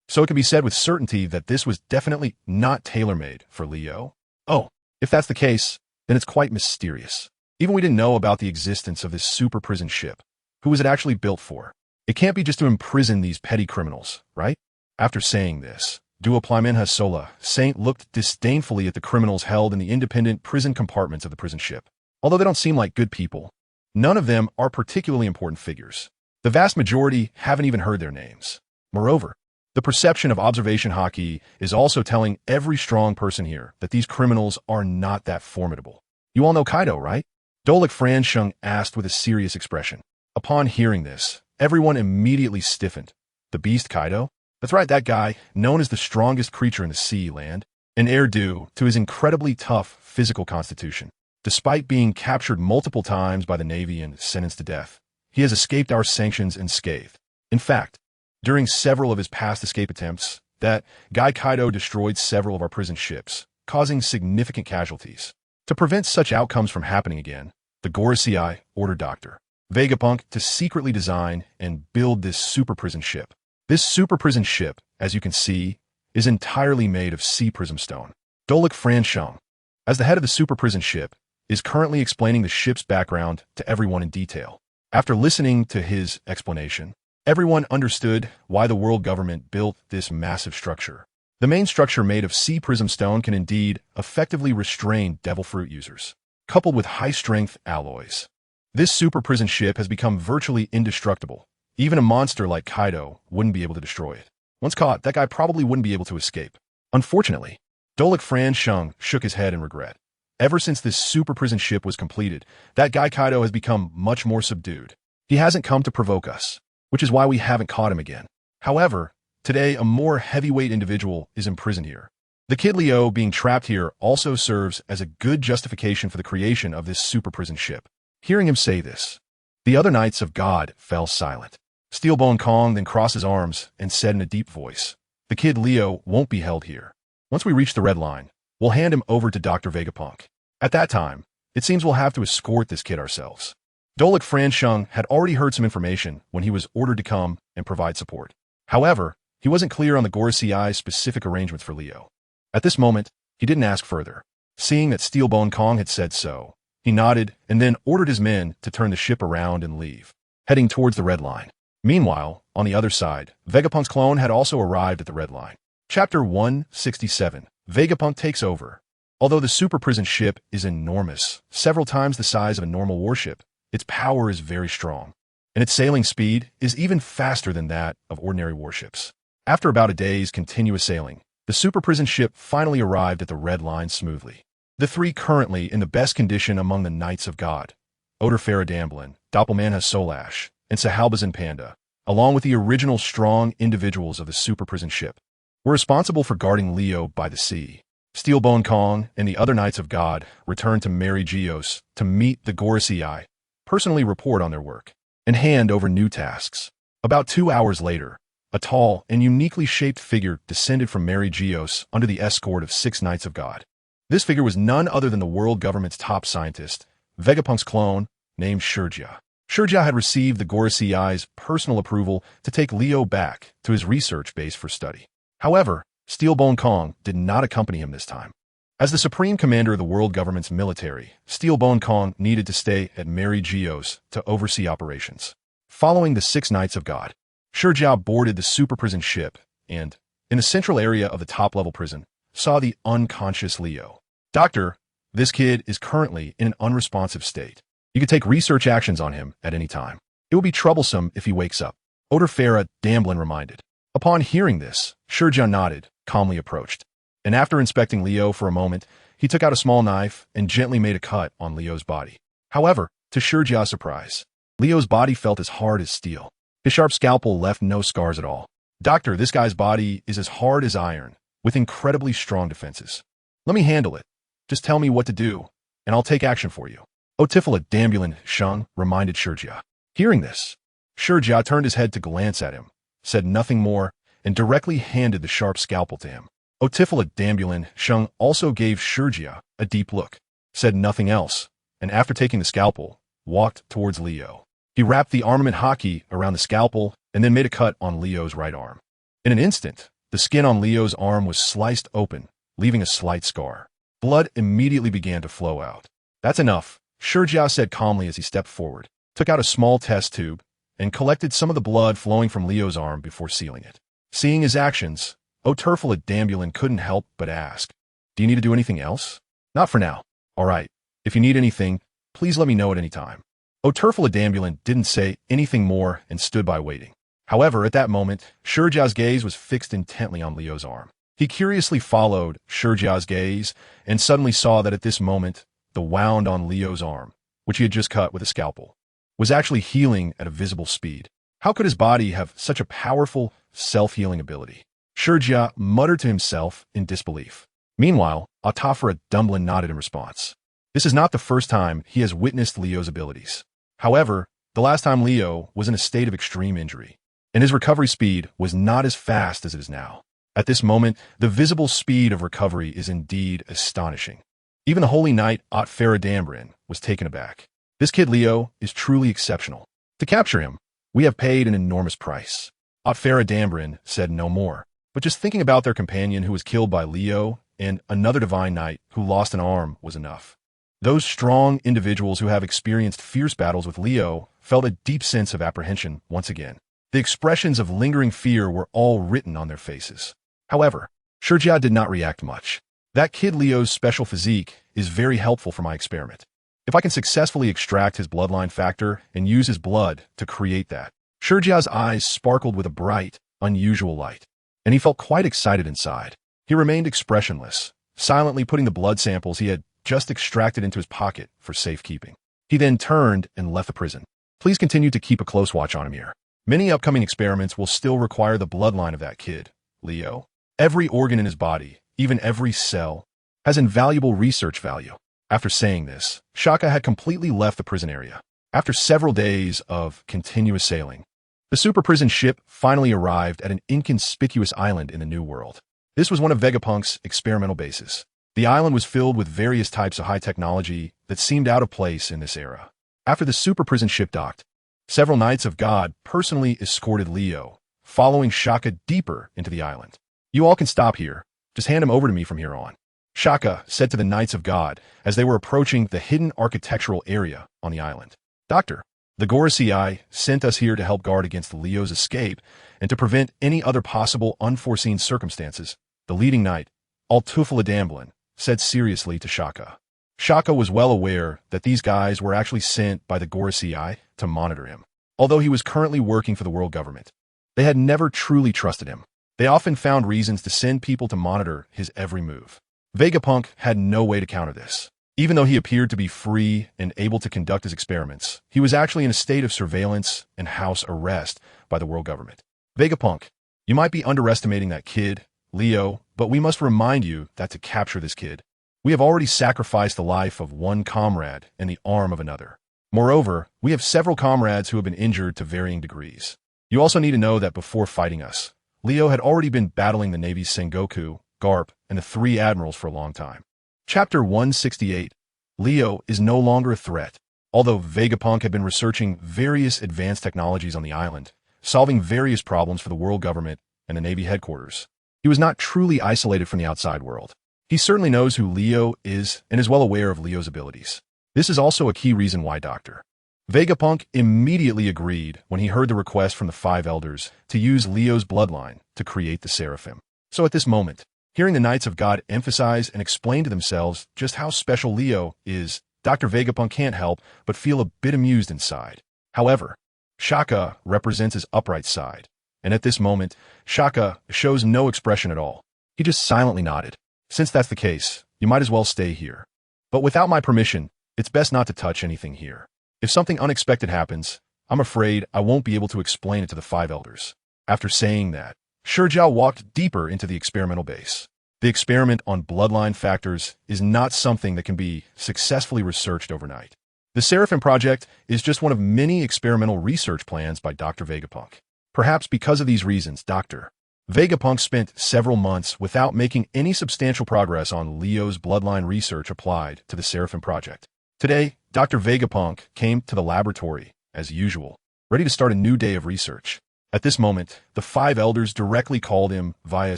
So it can be said with certainty that this was definitely not tailor-made for Leo. Oh, if that's the case, then it's quite mysterious. Even we didn't know about the existence of this super prison ship. Who was it actually built for? It can't be just to imprison these petty criminals, right? After saying this, Dua Plymenha Sola, Saint looked disdainfully at the criminals held in the independent prison compartments of the prison ship. Although they don't seem like good people, none of them are particularly important figures. The vast majority haven't even heard their names. Moreover, the perception of observation Haki is also telling every strong person here that these criminals are not that formidable. You all know Kaido, right? Dolik Fran Shung asked with a serious expression. Upon hearing this, everyone immediately stiffened. The beast Kaido? That's right, that guy, known as the strongest creature in the sea, land, an heir due to his incredibly tough physical constitution. Despite being captured multiple times by the Navy and sentenced to death, he has escaped our sanctions unscathed. In fact, during several of his past escape attempts, that guy Kaido destroyed several of our prison ships, causing significant casualties. To prevent such outcomes from happening again, the Gorosei ordered Dr. Vegapunk to secretly design and build this super prison ship. This super prison ship, as you can see, is entirely made of sea prism stone. Dolik Franchong, as the head of the super prison ship, is currently explaining the ship's background to everyone in detail. After listening to his explanation, everyone understood why the world government built this massive structure. The main structure made of sea prism stone can indeed effectively restrain devil fruit users, coupled with high-strength alloys. This super prison ship has become virtually indestructible. Even a monster like Kaido wouldn't be able to destroy it. Once caught, that guy probably wouldn't be able to escape. Unfortunately, Dolik Fran Shung shook his head in regret. Ever since this super prison ship was completed, that guy Kaido has become much more subdued. He hasn't come to provoke us, which is why we haven't caught him again. However, today a more heavyweight individual is imprisoned here. The kid Leo being trapped here also serves as a good justification for the creation of this super prison ship. Hearing him say this, the other knights of God fell silent. Steelbone Kong then crossed his arms and said in a deep voice, the kid Leo won't be held here. Once we reach the red line, we'll hand him over to Dr. Vegapunk. At that time, it seems we'll have to escort this kid ourselves. Dolik Franchung had already heard some information when he was ordered to come and provide support. However, he wasn't clear on the Gorosei's specific arrangements for Leo. At this moment, he didn't ask further. Seeing that Steelbone Kong had said so, he nodded and then ordered his men to turn the ship around and leave, heading towards the red line. Meanwhile, on the other side, Vegapunk's clone had also arrived at the red line. Chapter 167, Vegapunk takes over. Although the super prison ship is enormous, several times the size of a normal warship, its power is very strong, and its sailing speed is even faster than that of ordinary warships. After about a day's continuous sailing, the super prison ship finally arrived at the red line smoothly. The three currently in the best condition among the Knights of God, Odorfera Damblin, Doppelmanha Solash, and Sahalbazin Panda, along with the original strong individuals of the super prison ship, were responsible for guarding Leo by the sea. Steelbone Kong and the other Knights of God returned to Mary Geos to meet the Gorosei, personally report on their work, and hand over new tasks. About 2 hours later, a tall and uniquely shaped figure descended from Mary Geos under the escort of 6 Knights of God. This figure was none other than the world government's top scientist, Vegapunk's clone, named Shurja. Shurja had received the Gorosei's personal approval to take Leo back to his research base for study. However, Steelbone Kong did not accompany him this time. As the supreme commander of the world government's military, Steelbone Kong needed to stay at Mary Geos to oversee operations. Following the 6 Knights of God, Shurja boarded the super prison ship and, in the central area of the top-level prison, saw the unconscious Leo. Doctor, this kid is currently in an unresponsive state. You could take research actions on him at any time. It will be troublesome if he wakes up. Farah Damblin reminded. Upon hearing this, Shurja nodded, calmly approached. And after inspecting Leo for a moment, he took out a small knife and gently made a cut on Leo's body. However, to Shurja's surprise, Leo's body felt as hard as steel. His sharp scalpel left no scars at all. Doctor, this guy's body is as hard as iron, with incredibly strong defenses. Let me handle it. Just tell me what to do, and I'll take action for you. Otifala Dambulin Shung reminded Shurja. Hearing this, Shurja turned his head to glance at him, said nothing more, and directly handed the sharp scalpel to him. Otifala Dambulin Shung also gave Shurja a deep look, said nothing else, and after taking the scalpel, walked towards Leo. He wrapped the armament Haki around the scalpel and then made a cut on Leo's right arm. In an instant, the skin on Leo's arm was sliced open, leaving a slight scar. Blood immediately began to flow out. That's enough, Shurja said calmly as he stepped forward, took out a small test tube, and collected some of the blood flowing from Leo's arm before sealing it. Seeing his actions, Oturfala Dambulin couldn't help but ask, "Do you need to do anything else?" "Not for now." "All right. If you need anything, please let me know at any time." Oturfala Dambulin didn't say anything more and stood by waiting. However, at that moment, Shurja's gaze was fixed intently on Leo's arm. He curiously followed Shurja's gaze and suddenly saw that at this moment, the wound on Leo's arm, which he had just cut with a scalpel, was actually healing at a visible speed. How could his body have such a powerful, self-healing ability? Shurja muttered to himself in disbelief. Meanwhile, Otafra Dumblin nodded in response. This is not the first time he has witnessed Leo's abilities. However, the last time Leo was in a state of extreme injury, and his recovery speed was not as fast as it is now. At this moment, the visible speed of recovery is indeed astonishing. Even the holy knight Otfera Dambrin was taken aback. This kid Leo is truly exceptional. To capture him, we have paid an enormous price. Otfera Dambrin said no more, but just thinking about their companion who was killed by Leo and another divine knight who lost an arm was enough. Those strong individuals who have experienced fierce battles with Leo felt a deep sense of apprehension once again. The expressions of lingering fear were all written on their faces. However, Shurja did not react much. That kid Leo's special physique is very helpful for my experiment. If I can successfully extract his bloodline factor and use his blood to create that. Shurja's eyes sparkled with a bright, unusual light, and he felt quite excited inside. He remained expressionless, silently putting the blood samples he had just extracted into his pocket for safekeeping. He then turned and left the prison. Please continue to keep a close watch on him here. Many upcoming experiments will still require the bloodline of that kid, Leo. Every organ in his body, even every cell, has invaluable research value. After saying this, Shaka had completely left the prison area. After several days of continuous sailing, the super prison ship finally arrived at an inconspicuous island in the New World. This was one of Vegapunk's experimental bases. The island was filled with various types of high technology that seemed out of place in this era. After the super prison ship docked, several Knights of God personally escorted Leo, following Shaka deeper into the island. "You all can stop here. Just hand him over to me from here on," Shaka said to the Knights of God as they were approaching the hidden architectural area on the island. "Doctor, the Gorasii sent us here to help guard against Leo's escape and to prevent any other possible unforeseen circumstances," the leading knight, Altufala Damblin, said seriously to Shaka. Shaka was well aware that these guys were actually sent by the Gorasii to monitor him. Although he was currently working for the world government, they had never truly trusted him. They often found reasons to send people to monitor his every move. Vegapunk had no way to counter this. Even though he appeared to be free and able to conduct his experiments, he was actually in a state of surveillance and house arrest by the world government. "Vegapunk, you might be underestimating that kid, Leo, but we must remind you that to capture this kid, we have already sacrificed the life of one comrade and the arm of another. Moreover, we have several comrades who have been injured to varying degrees. You also need to know that before fighting us, Leo had already been battling the Navy's Sengoku, Garp, and the three admirals for a long time." Chapter 168. Leo is no longer a threat. Although Vegapunk had been researching various advanced technologies on the island, solving various problems for the world government and the Navy headquarters, he was not truly isolated from the outside world. He certainly knows who Leo is and is well aware of Leo's abilities. This is also a key reason why Dr. Vegapunk immediately agreed when he heard the request from the five elders to use Leo's bloodline to create the Seraphim. So at this moment, hearing the Knights of God emphasize and explain to themselves just how special Leo is, Dr. Vegapunk can't help but feel a bit amused inside. However, Shaka represents his upright side, and at this moment, Shaka shows no expression at all. He just silently nodded. Since that's the case, you might as well stay here. But without my permission, it's best not to touch anything here. If something unexpected happens, I'm afraid I won't be able to explain it to the five elders. After saying that, Shijiao walked deeper into the experimental base. The experiment on bloodline factors is not something that can be successfully researched overnight. The Seraphim Project is just one of many experimental research plans by Dr. Vegapunk. Perhaps because of these reasons, Dr. Vegapunk spent several months without making any substantial progress on Leo's bloodline research applied to the Seraphim Project. Today, Dr. Vegapunk came to the laboratory, as usual, ready to start a new day of research. At this moment, the five elders directly called him via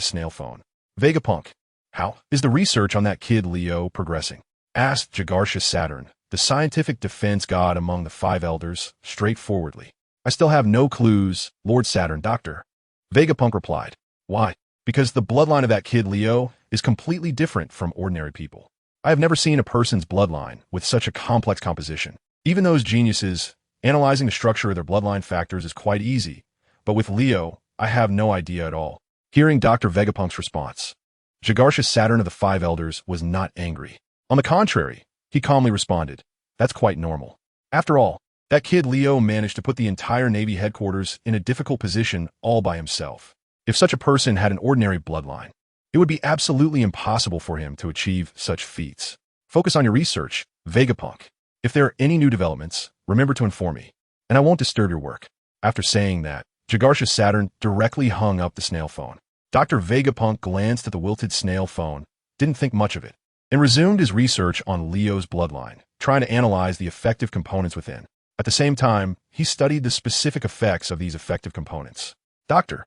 snail phone. Vegapunk, how is the research on that kid Leo progressing? Asked Jagarshus Saturn, the scientific defense god among the five elders, straightforwardly. I still have no clues, Lord Saturn, Dr. Vegapunk replied. Why? Because the bloodline of that kid Leo is completely different from ordinary people. I have never seen a person's bloodline with such a complex composition. Even those geniuses, analyzing the structure of their bloodline factors is quite easy, but with Leo, I have no idea at all. Hearing Dr. Vegapunk's response, Jagarshus Saturn of the five elders was not angry. On the contrary, he calmly responded, that's quite normal. After all, that kid Leo managed to put the entire Navy headquarters in a difficult position all by himself. If such a person had an ordinary bloodline, it would be absolutely impossible for him to achieve such feats. Focus on your research, Vegapunk. If there are any new developments, remember to inform me, and I won't disturb your work. After saying that, Jagarshus Saturn directly hung up the snail phone. Dr. Vegapunk glanced at the wilted snail phone, didn't think much of it, and resumed his research on Leo's bloodline, trying to analyze the effective components within. At the same time, he studied the specific effects of these effective components. Dr.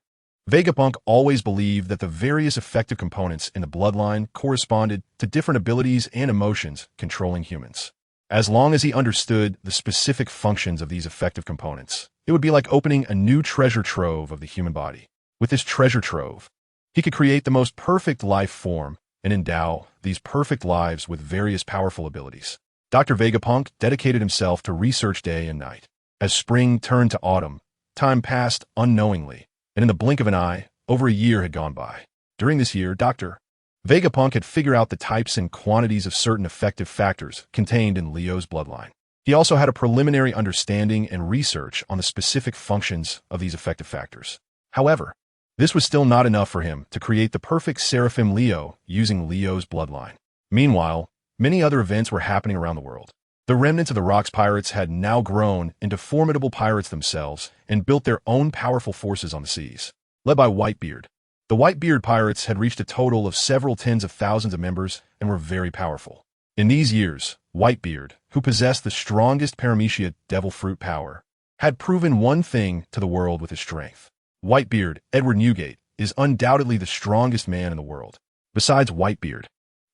Vegapunk always believed that the various effective components in the bloodline corresponded to different abilities and emotions controlling humans. As long as he understood the specific functions of these effective components, it would be like opening a new treasure trove of the human body. With this treasure trove, he could create the most perfect life form and endow these perfect lives with various powerful abilities. Dr. Vegapunk dedicated himself to research day and night. As spring turned to autumn, time passed unknowingly, and in the blink of an eye, over a year had gone by. During this year, Dr. Vegapunk had figured out the types and quantities of certain effective factors contained in Leo's bloodline. He also had a preliminary understanding and research on the specific functions of these effective factors. However, this was still not enough for him to create the perfect Seraphim Leo using Leo's bloodline. Meanwhile, many other events were happening around the world. The remnants of the Rocks pirates had now grown into formidable pirates themselves and built their own powerful forces on the seas. Led by Whitebeard, the Whitebeard pirates had reached a total of several tens of thousands of members and were very powerful. In these years, Whitebeard, who possessed the strongest Paramecia devil fruit power, had proven one thing to the world with his strength. Whitebeard, Edward Newgate, is undoubtedly the strongest man in the world. Besides Whitebeard,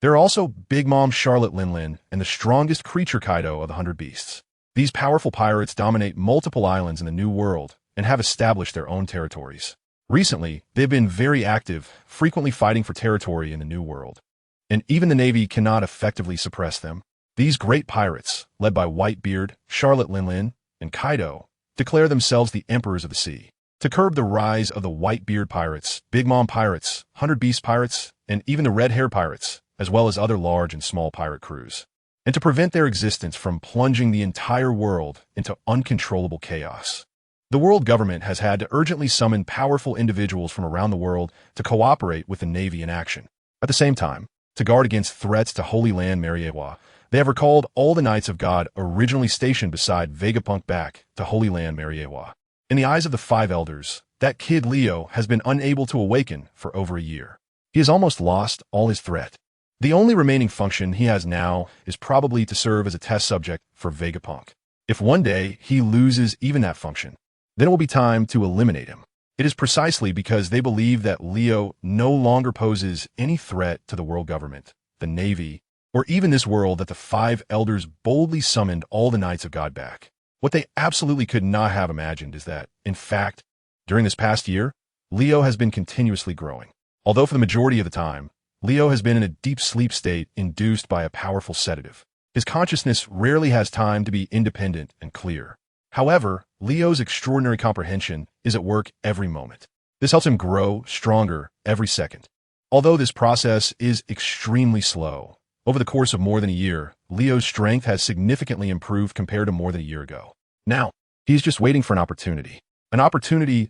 there are also Big Mom Charlotte Linlin and the strongest creature Kaido of the 100 Beasts. These powerful pirates dominate multiple islands in the New World and have established their own territories. Recently, they've been very active, frequently fighting for territory in the New World. And even the Navy cannot effectively suppress them. These great pirates, led by Whitebeard, Charlotte Linlin, and Kaido, declare themselves the emperors of the sea. To curb the rise of the Whitebeard pirates, Big Mom pirates, 100 Beast pirates, and even the Red Hair pirates, as well as other large and small pirate crews, and to prevent their existence from plunging the entire world into uncontrollable chaos. The world government has had to urgently summon powerful individuals from around the world to cooperate with the Navy in action. At the same time, to guard against threats to Holy Land Mariewa, they have recalled all the Knights of God originally stationed beside Vegapunk back to Holy Land Mariewa. In the eyes of the five elders, that kid Leo has been unable to awaken for over a year. He has almost lost all his threat. The only remaining function he has now is probably to serve as a test subject for Vegapunk. If one day he loses even that function, then it will be time to eliminate him. It is precisely because they believe that Leo no longer poses any threat to the world government, the Navy, or even this world that the five elders boldly summoned all the Knights of God back. What they absolutely could not have imagined is that, in fact, during this past year, Leo has been continuously growing. Although for the majority of the time, Leo has been in a deep sleep state induced by a powerful sedative. His consciousness rarely has time to be independent and clear. However, Leo's extraordinary comprehension is at work every moment. This helps him grow stronger every second. Although this process is extremely slow, over the course of more than a year, Leo's strength has significantly improved compared to more than a year ago. Now, he's just waiting for an opportunity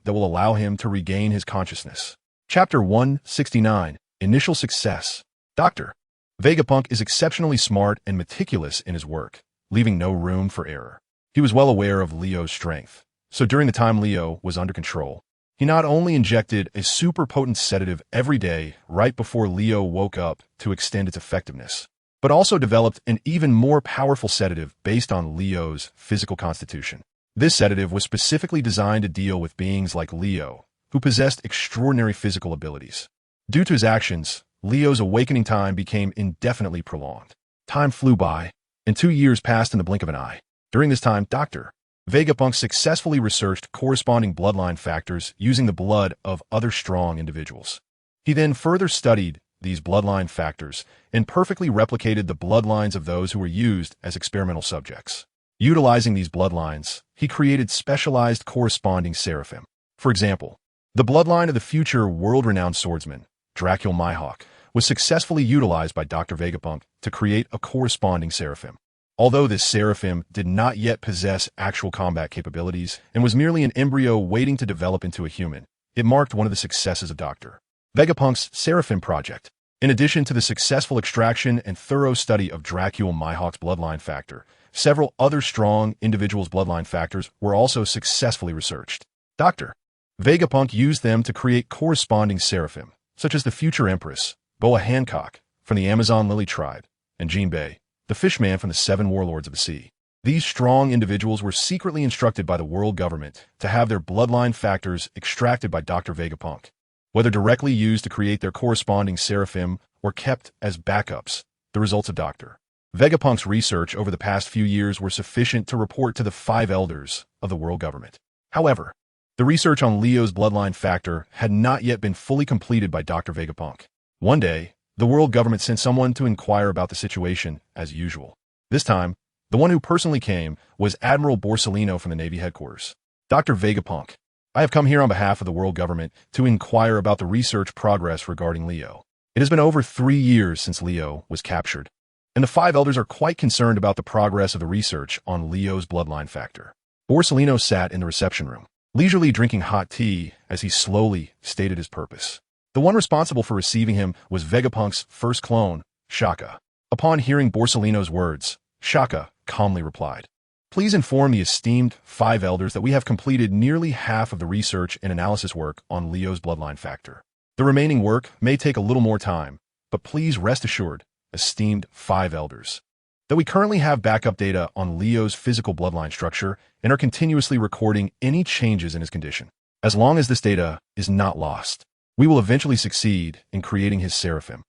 that will allow him to regain his consciousness. Chapter 169, Initial Success. Dr. Vegapunk is exceptionally smart and meticulous in his work, leaving no room for error. He was well aware of Leo's strength, so during the time Leo was under control, he not only injected a super potent sedative every day right before Leo woke up to extend its effectiveness, but also developed an even more powerful sedative based on Leo's physical constitution. This sedative was specifically designed to deal with beings like Leo, who possessed extraordinary physical abilities. Due to his actions, Leo's awakening time became indefinitely prolonged. Time flew by, and 2 years passed in the blink of an eye. During this time, Dr. Vegapunk successfully researched corresponding bloodline factors using the blood of other strong individuals. He then further studied these bloodline factors and perfectly replicated the bloodlines of those who were used as experimental subjects. Utilizing these bloodlines, he created specialized corresponding seraphim. For example, the bloodline of the future world-renowned swordsman, Dracula Mihawk, was successfully utilized by Dr. Vegapunk to create a corresponding seraphim. Although this seraphim did not yet possess actual combat capabilities and was merely an embryo waiting to develop into a human, it marked one of the successes of Dr. Vegapunk's Seraphim project. In addition to the successful extraction and thorough study of Dracula Mihawk's bloodline factor, several other strong individuals' bloodline factors were also successfully researched. Dr. Vegapunk used them to create corresponding seraphim, such as the future Empress, Boa Hancock, from the Amazon Lily tribe, and Jinbei, the Fishman from the Seven Warlords of the Sea. These strong individuals were secretly instructed by the world government to have their bloodline factors extracted by Dr. Vegapunk, whether directly used to create their corresponding seraphim or kept as backups. The results of Dr. Vegapunk's research over the past few years were sufficient to report to the 5 elders of the world government. However, the research on Leo's bloodline factor had not yet been fully completed by Dr. Vegapunk. One day, the world government sent someone to inquire about the situation as usual. This time, the one who personally came was Admiral Borsellino from the Navy headquarters. Dr. Vegapunk, I have come here on behalf of the world government to inquire about the research progress regarding Leo. It has been over 3 years since Leo was captured, and the 5 elders are quite concerned about the progress of the research on Leo's bloodline factor. Borsellino sat in the reception room, leisurely drinking hot tea as he slowly stated his purpose. The one responsible for receiving him was Vegapunk's first clone, Shaka. Upon hearing Borsellino's words, Shaka calmly replied, "Please inform the esteemed 5 elders that we have completed nearly half of the research and analysis work on Leo's bloodline factor. The remaining work may take a little more time, but please rest assured, esteemed 5 elders, that we currently have backup data on Leo's physical bloodline structure and are continuously recording any changes in his condition. As long as this data is not lost, we will eventually succeed in creating his seraphim."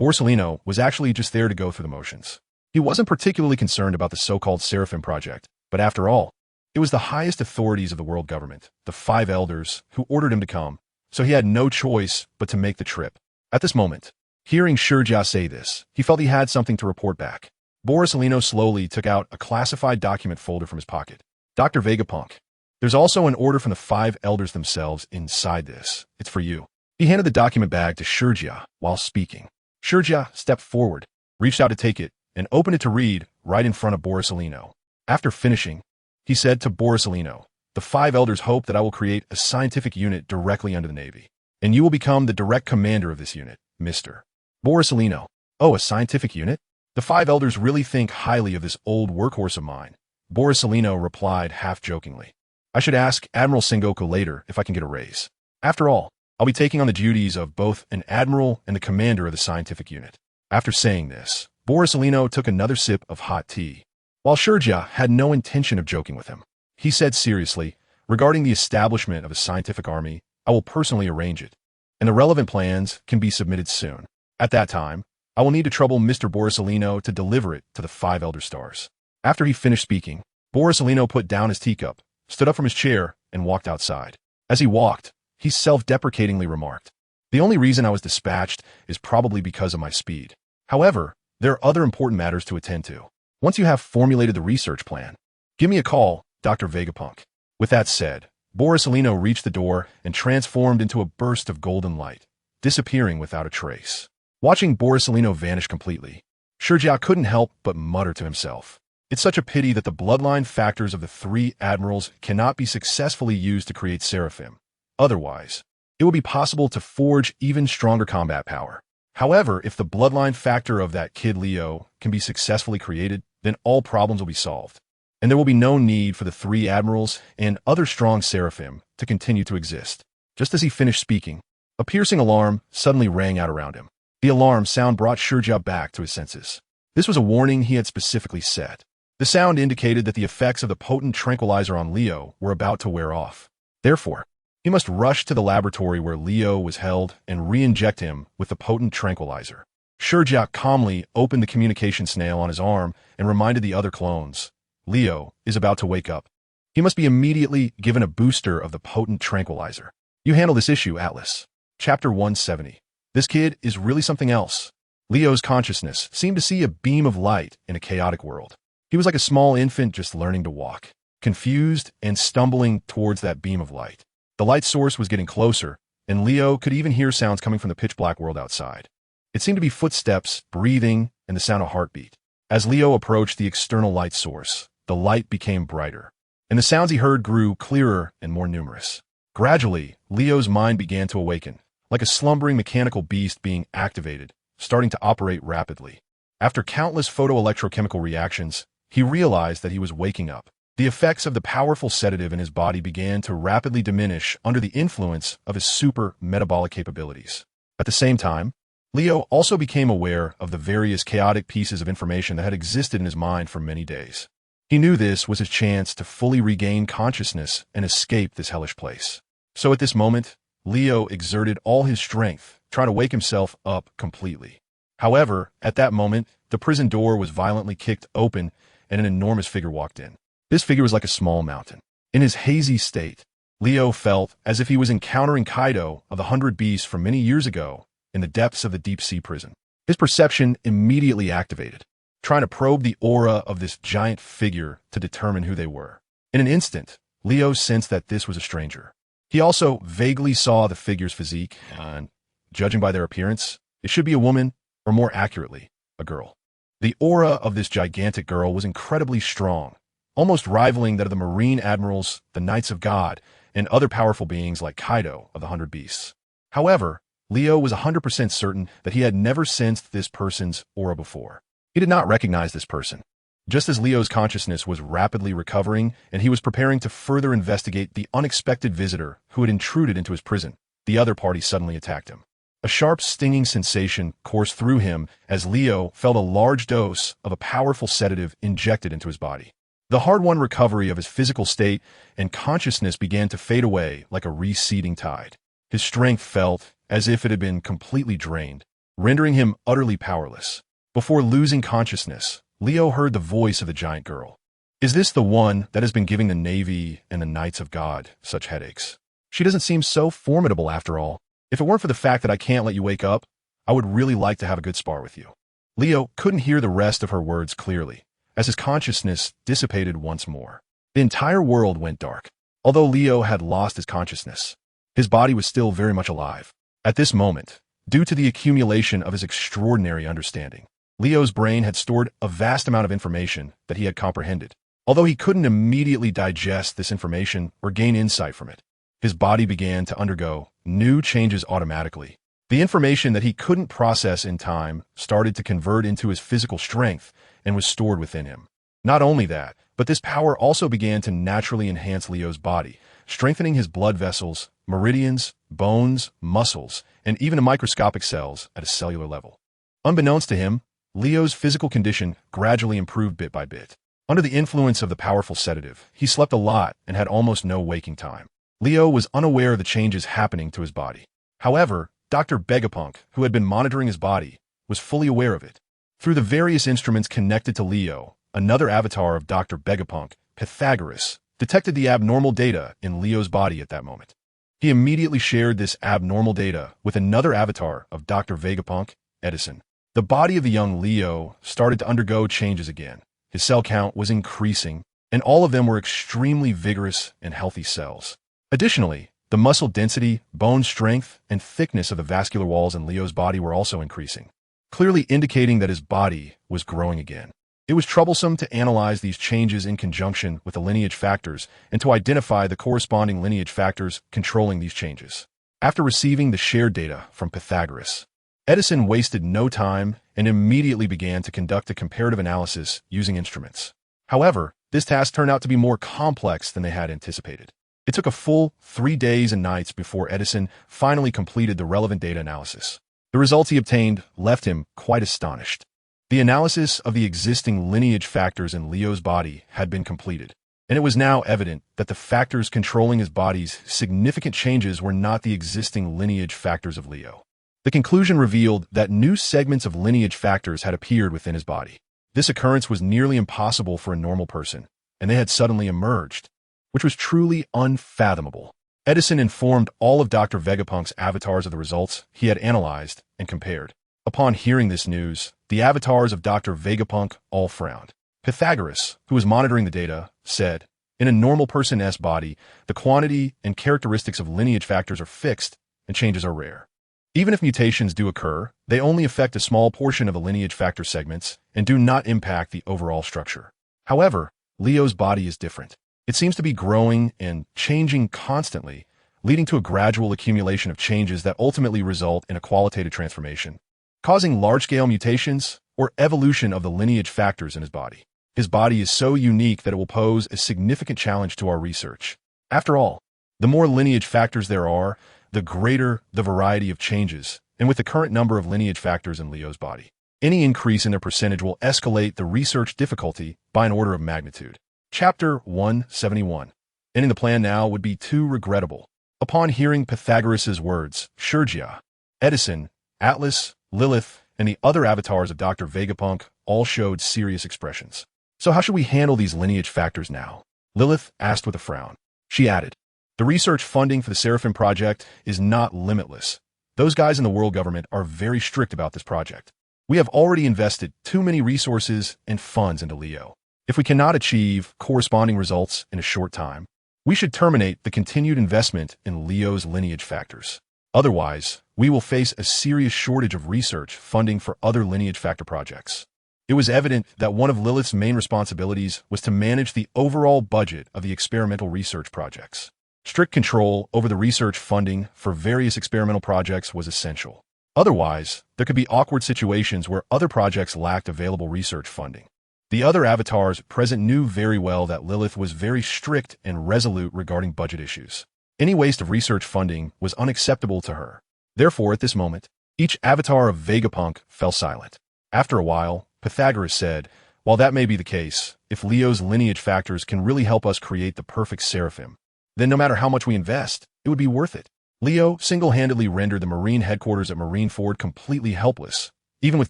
Borsellino was actually just there to go through the motions. He wasn't particularly concerned about the so-called Seraphim project, but after all, it was the highest authorities of the world government, the 5 elders, who ordered him to come, so he had no choice but to make the trip. At this moment, hearing Shurja say this, he felt he had something to report back. Borsellino slowly took out a classified document folder from his pocket. "Dr. Vegapunk, there's also an order from the 5 elders themselves inside this. It's for you." He handed the document bag to Shurja while speaking. Shurja stepped forward, reached out to take it, and opened it to read right in front of Borsellino. After finishing, he said to Borsellino, "The 5 elders hope that I will create a scientific unit directly under the Navy, and you will become the direct commander of this unit, Mr. Borsellino." "Oh, a scientific unit? The 5 elders really think highly of this old workhorse of mine," Borsellino replied half-jokingly. "I should ask Admiral Sengoku later if I can get a raise. After all, I'll be taking on the duties of both an admiral and the commander of the scientific unit." After saying this, Borsellino took another sip of hot tea. While Shurja had no intention of joking with him, he said seriously, "Regarding the establishment of a scientific army, I will personally arrange it, and the relevant plans can be submitted soon. At that time, I will need to trouble Mr. Borsellino to deliver it to the 5 elder stars." After he finished speaking, Borsellino put down his teacup, stood up from his chair, and walked outside. As he walked, he self-deprecatingly remarked, "The only reason I was dispatched is probably because of my speed. However, there are other important matters to attend to. Once you have formulated the research plan, give me a call." Dr. Vegapunk. With that said, Borisolino reached the door and transformed into a burst of golden light, disappearing without a trace. Watching Borisolino vanish completely, Shurjiao couldn't help but mutter to himself. It's such a pity that the bloodline factors of the three admirals cannot be successfully used to create Seraphim. Otherwise, it would be possible to forge even stronger combat power. However, if the bloodline factor of that kid Leo can be successfully created, then all problems will be solved, and there will be no need for the three admirals and other strong Seraphim to continue to exist. Just as he finished speaking, a piercing alarm suddenly rang out around him. The alarm sound brought Shurjiao back to his senses. This was a warning he had specifically set. The sound indicated that the effects of the potent tranquilizer on Leo were about to wear off. Therefore, he must rush to the laboratory where Leo was held and re-inject him with the potent tranquilizer. Shurjiao calmly opened the communication snail on his arm and reminded the other clones, Leo is about to wake up. He must be immediately given a booster of the potent tranquilizer. You handle this issue, Atlas. Chapter 170. This kid is really something else. Leo's consciousness seemed to see a beam of light in a chaotic world. He was like a small infant just learning to walk, confused and stumbling towards that beam of light. The light source was getting closer, and Leo could even hear sounds coming from the pitch-black world outside. It seemed to be footsteps, breathing, and the sound of heartbeat. As Leo approached the external light source, the light became brighter, and the sounds he heard grew clearer and more numerous. Gradually, Leo's mind began to awaken, like a slumbering mechanical beast being activated, starting to operate rapidly. After countless photoelectrochemical reactions, he realized that he was waking up. The effects of the powerful sedative in his body began to rapidly diminish under the influence of his super metabolic capabilities. At the same time, Leo also became aware of the various chaotic pieces of information that had existed in his mind for many days. He knew this was his chance to fully regain consciousness and escape this hellish place. So at this moment, Leo exerted all his strength, trying to wake himself up completely. However, at that moment, the prison door was violently kicked open and an enormous figure walked in. This figure was like a small mountain. In his hazy state, Leo felt as if he was encountering Kaido of the 100 Beasts from many years ago in the depths of the deep-sea prison. His perception immediately activated, trying to probe the aura of this giant figure to determine who they were. In an instant, Leo sensed that this was a stranger. He also vaguely saw the figure's physique, and, judging by their appearance, it should be a woman, or more accurately, a girl. The aura of this gigantic girl was incredibly strong, almost rivaling that of the Marine Admirals, the Knights of God, and other powerful beings like Kaido of the 100 Beasts. However, Leo was 100% certain that he had never sensed this person's aura before. He did not recognize this person. Just as Leo's consciousness was rapidly recovering and he was preparing to further investigate the unexpected visitor who had intruded into his prison, the other party suddenly attacked him. A sharp, stinging sensation coursed through him as Leo felt a large dose of a powerful sedative injected into his body. The hard-won recovery of his physical state and consciousness began to fade away like a receding tide. His strength felt as if it had been completely drained, rendering him utterly powerless. Before losing consciousness, Leo heard the voice of the giant girl. Is this the one that has been giving the Navy and the Knights of God such headaches? She doesn't seem so formidable after all. If it weren't for the fact that I can't let you wake up, I would really like to have a good spar with you. Leo couldn't hear the rest of her words clearly, as his consciousness dissipated once more. The entire world went dark. Although Leo had lost his consciousness, his body was still very much alive. At this moment, due to the accumulation of his extraordinary understanding, Leo's brain had stored a vast amount of information that he had comprehended. Although he couldn't immediately digest this information or gain insight from it, his body began to undergo new changes automatically. The information that he couldn't process in time started to convert into his physical strength and was stored within him. Not only that, but this power also began to naturally enhance Leo's body, strengthening his blood vessels, meridians, bones, muscles, and even the microscopic cells at a cellular level. Unbeknownst to him, Leo's physical condition gradually improved bit by bit. Under the influence of the powerful sedative, he slept a lot and had almost no waking time. Leo was unaware of the changes happening to his body. However, Dr. Vegapunk, who had been monitoring his body, was fully aware of it. Through the various instruments connected to Leo, another avatar of Dr. Vegapunk, Pythagoras, detected the abnormal data in Leo's body at that moment. He immediately shared this abnormal data with another avatar of Dr. Vegapunk, Edison. The body of the young Leo started to undergo changes again. His cell count was increasing, and all of them were extremely vigorous and healthy cells. Additionally, the muscle density, bone strength, and thickness of the vascular walls in Leo's body were also increasing, clearly indicating that his body was growing again. It was troublesome to analyze these changes in conjunction with the lineage factors and to identify the corresponding lineage factors controlling these changes. After receiving the shared data from Pythagoras, Edison wasted no time and immediately began to conduct a comparative analysis using instruments. However, this task turned out to be more complex than they had anticipated. It took a full 3 days and nights before Edison finally completed the relevant data analysis. The results he obtained left him quite astonished. The analysis of the existing lineage factors in Leo's body had been completed, and it was now evident that the factors controlling his body's significant changes were not the existing lineage factors of Leo. The conclusion revealed that new segments of lineage factors had appeared within his body. This occurrence was nearly impossible for a normal person, and they had suddenly emerged, which was truly unfathomable. Edison informed all of Dr. Vegapunk's avatars of the results he had analyzed and compared. Upon hearing this news, the avatars of Dr. Vegapunk all frowned. Pythagoras, who was monitoring the data, said, "In a normal person's body, the quantity and characteristics of lineage factors are fixed and changes are rare. Even if mutations do occur, they only affect a small portion of the lineage factor segments and do not impact the overall structure. However, Leo's body is different. It seems to be growing and changing constantly, leading to a gradual accumulation of changes that ultimately result in a qualitative transformation, causing large-scale mutations or evolution of the lineage factors in his body. His body is so unique that it will pose a significant challenge to our research. After all, the more lineage factors there are, the greater the variety of changes, and with the current number of lineage factors in Leo's body, any increase in their percentage will escalate the research difficulty by an order of magnitude." Chapter 171. Ending the plan now would be too regrettable. Upon hearing Pythagoras' words, Shurgia, Edison, Atlas, Lilith, and the other avatars of Dr. Vegapunk all showed serious expressions. "So how should we handle these lineage factors now?" Lilith asked with a frown. She added, "The research funding for the Seraphim project is not limitless. Those guys in the world government are very strict about this project. We have already invested too many resources and funds into Leo. If we cannot achieve corresponding results in a short time, we should terminate the continued investment in Leo's lineage factors. Otherwise, we will face a serious shortage of research funding for other lineage factor projects." It was evident that one of Lilith's main responsibilities was to manage the overall budget of the experimental research projects. Strict control over the research funding for various experimental projects was essential. Otherwise, there could be awkward situations where other projects lacked available research funding. The other avatars present knew very well that Lilith was very strict and resolute regarding budget issues. Any waste of research funding was unacceptable to her. Therefore, at this moment, each avatar of Vegapunk fell silent. After a while, Pythagoras said, "While that may be the case, if Leo's lineage factors can really help us create the perfect Seraphim, then no matter how much we invest, it would be worth it." Leo single-handedly rendered the Marine headquarters at Marineford completely helpless, even with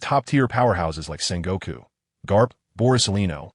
top-tier powerhouses like Sengoku, Garp, Borisolino,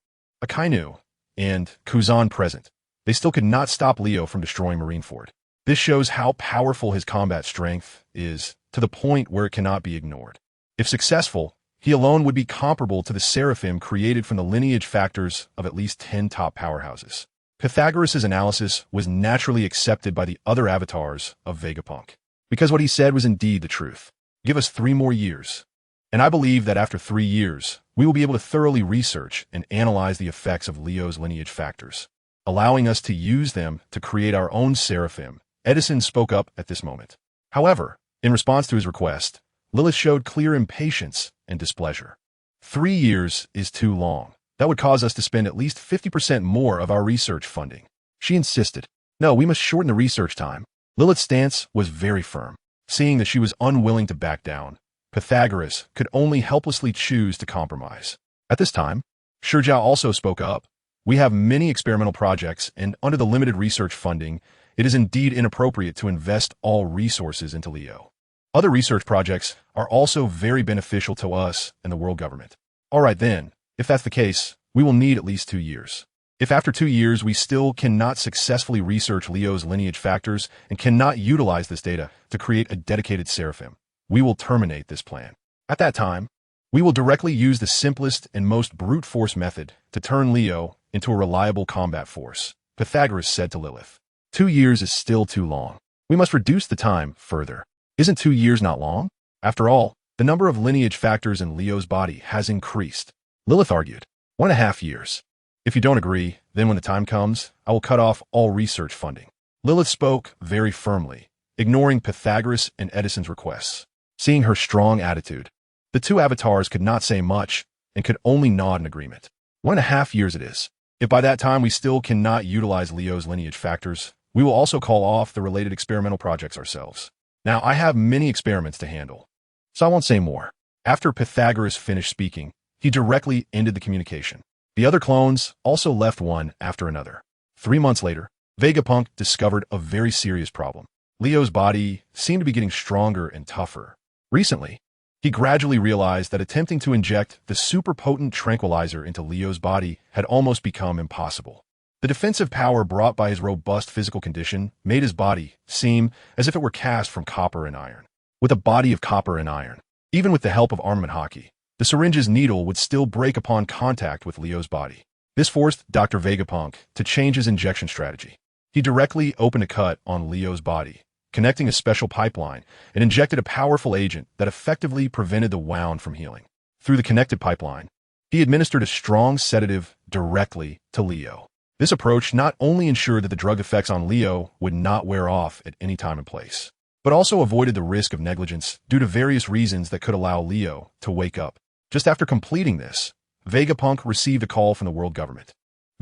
Akainu, and Kuzan present. They still could not stop Leo from destroying Marineford. This shows how powerful his combat strength is, to the point where it cannot be ignored. If successful, he alone would be comparable to the Seraphim created from the lineage factors of at least 10 top powerhouses. Pythagoras' analysis was naturally accepted by the other avatars of Vegapunk, because what he said was indeed the truth. "Give us 3 more years. And I believe that after 3 years, we will be able to thoroughly research and analyze the effects of Leo's lineage factors, allowing us to use them to create our own Seraphim." Edison spoke up at this moment. However, in response to his request, Lilith showed clear impatience and displeasure. 3 years is too long. That would cause us to spend at least 50% more of our research funding. She insisted, "No, we must shorten the research time." Lilith's stance was very firm. Seeing that she was unwilling to back down, Pythagoras could only helplessly choose to compromise. At this time, Shurjiao also spoke up. "We have many experimental projects, and under the limited research funding, it is indeed inappropriate to invest all resources into Leo. Other research projects are also very beneficial to us and the world government." "All right then, if that's the case, we will need at least 2 years. If after 2 years we still cannot successfully research Leo's lineage factors and cannot utilize this data to create a dedicated Seraphim, we will terminate this plan. At that time, we will directly use the simplest and most brute force method to turn Leo into a reliable combat force, Pythagoras said to Lilith. 2 years is still too long. We must reduce the time further. Isn't 2 years not long? After all, the number of lineage factors in Leo's body has increased. Lilith argued. 1.5 years. If you don't agree, then when the time comes, I will cut off all research funding. Lilith spoke very firmly, ignoring Pythagoras and Edison's requests. Seeing her strong attitude, the two avatars could not say much and could only nod in agreement. 1.5 years it is. If by that time we still cannot utilize Leo's lineage factors, we will also call off the related experimental projects ourselves. Now, I have many experiments to handle, so I won't say more. After Pythagoras finished speaking, he directly ended the communication. The other clones also left one after another. 3 months later, Vegapunk discovered a very serious problem. Leo's body seemed to be getting stronger and tougher. Recently, he gradually realized that attempting to inject the super-potent tranquilizer into Leo's body had almost become impossible. The defensive power brought by his robust physical condition made his body seem as if it were cast from copper and iron. With a body of copper and iron, even with the help of armament Haki, the syringe's needle would still break upon contact with Leo's body. This forced Dr. Vegapunk to change his injection strategy. He directly opened a cut on Leo's body, connecting a special pipeline, and injected a powerful agent that effectively prevented the wound from healing. Through the connected pipeline, he administered a strong sedative directly to Leo. This approach not only ensured that the drug effects on Leo would not wear off at any time and place, but also avoided the risk of negligence due to various reasons that could allow Leo to wake up. Just after completing this, Vegapunk received a call from the world government.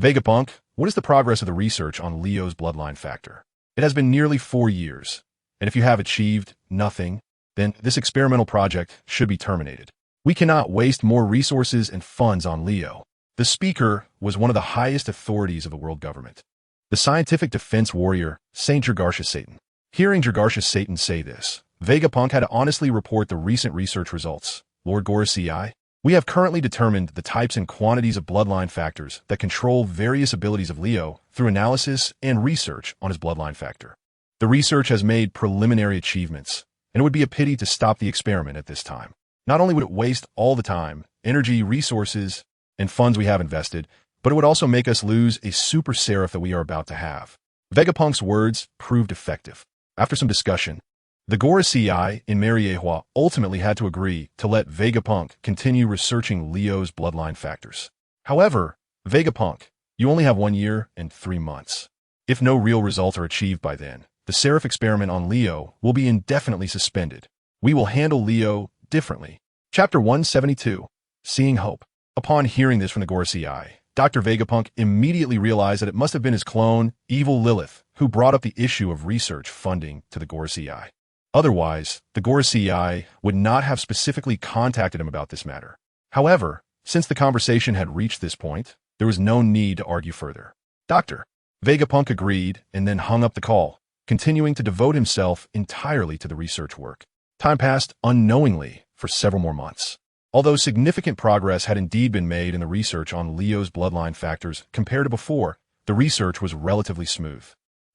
Vegapunk, what is the progress of the research on Leo's bloodline factor? It has been nearly 4 years, and if you have achieved nothing, then this experimental project should be terminated. We cannot waste more resources and funds on Leo. The speaker was one of the highest authorities of the world government, the scientific defense warrior, Saint Jirgarsha Satan. Hearing Jirgarsha Satan say this, Vegapunk had to honestly report the recent research results. Lord Gorosei, we have currently determined the types and quantities of bloodline factors that control various abilities of Leo through analysis and research on his bloodline factor. The research has made preliminary achievements, and it would be a pity to stop the experiment at this time. Not only would it waste all the time, energy, resources, and funds we have invested, but it would also make us lose a super seraph that we are about to have. Vegapunk's words proved effective. After some discussion, the Gorosei in Mariehua ultimately had to agree to let Vegapunk continue researching Leo's bloodline factors. However, Vegapunk, you only have 1 year and 3 months. If no real results are achieved by then, the Seraph experiment on Leo will be indefinitely suspended. We will handle Leo differently. Chapter 172, Seeing Hope. Upon hearing this from the Gorosei, Dr. Vegapunk immediately realized that it must have been his clone, Evil Lilith, who brought up the issue of research funding to the Gorosei. Otherwise, the Gorosei would not have specifically contacted him about this matter. However, since the conversation had reached this point, there was no need to argue further. Dr. Vegapunk agreed and then hung up the call, continuing to devote himself entirely to the research work. Time passed unknowingly for several more months. Although significant progress had indeed been made in the research on Leo's bloodline factors compared to before, the research was relatively smooth.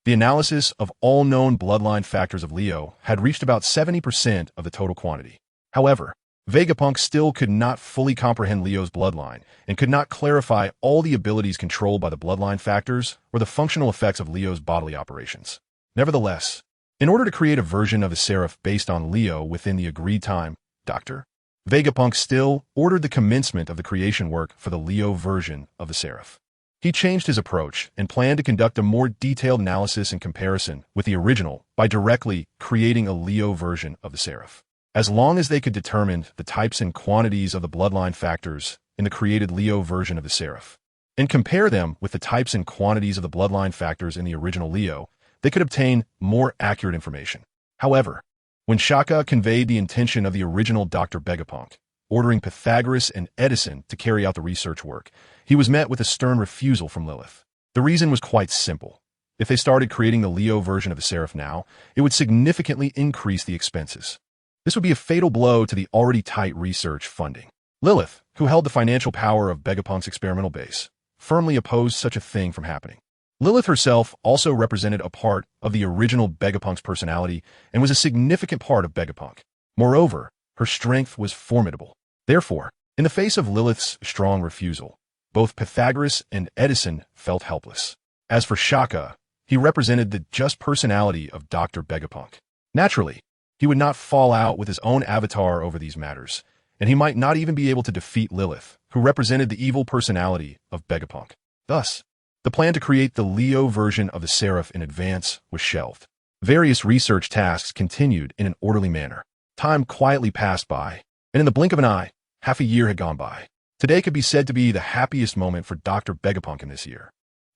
The analysis of all known bloodline factors of Leo had reached about 70% of the total quantity. However, Vegapunk still could not fully comprehend Leo's bloodline and could not clarify all the abilities controlled by the bloodline factors or the functional effects of Leo's bodily operations. Nevertheless, in order to create a version of the Seraph based on Leo within the agreed time, Dr. Vegapunk still ordered the commencement of the creation work for the Leo version of the Seraph. He changed his approach and planned to conduct a more detailed analysis and comparison with the original by directly creating a Leo version of the Seraph. As long as they could determine the types and quantities of the bloodline factors in the created Leo version of the Seraph, and compare them with the types and quantities of the bloodline factors in the original Leo, they could obtain more accurate information. However, when Shaka conveyed the intention of the original Dr. Vegapunk, ordering Pythagoras and Edison to carry out the research work, he was met with a stern refusal from Lilith. The reason was quite simple. If they started creating the Leo version of the Seraph now, it would significantly increase the expenses. This would be a fatal blow to the already tight research funding. Lilith, who held the financial power of Vegapunk's experimental base, firmly opposed such a thing from happening. Lilith herself also represented a part of the original Vegapunk's personality and was a significant part of Vegapunk. Moreover, her strength was formidable. Therefore, in the face of Lilith's strong refusal, both Pythagoras and Edison felt helpless. As for Shaka, he represented the just personality of Dr. Vegapunk. Naturally, he would not fall out with his own avatar over these matters, and he might not even be able to defeat Lilith, who represented the evil personality of Vegapunk. Thus, the plan to create the Leo version of the Seraph in advance was shelved. Various research tasks continued in an orderly manner. Time quietly passed by, and in the blink of an eye, half a year had gone by. Today could be said to be the happiest moment for Dr. Vegapunk in this year.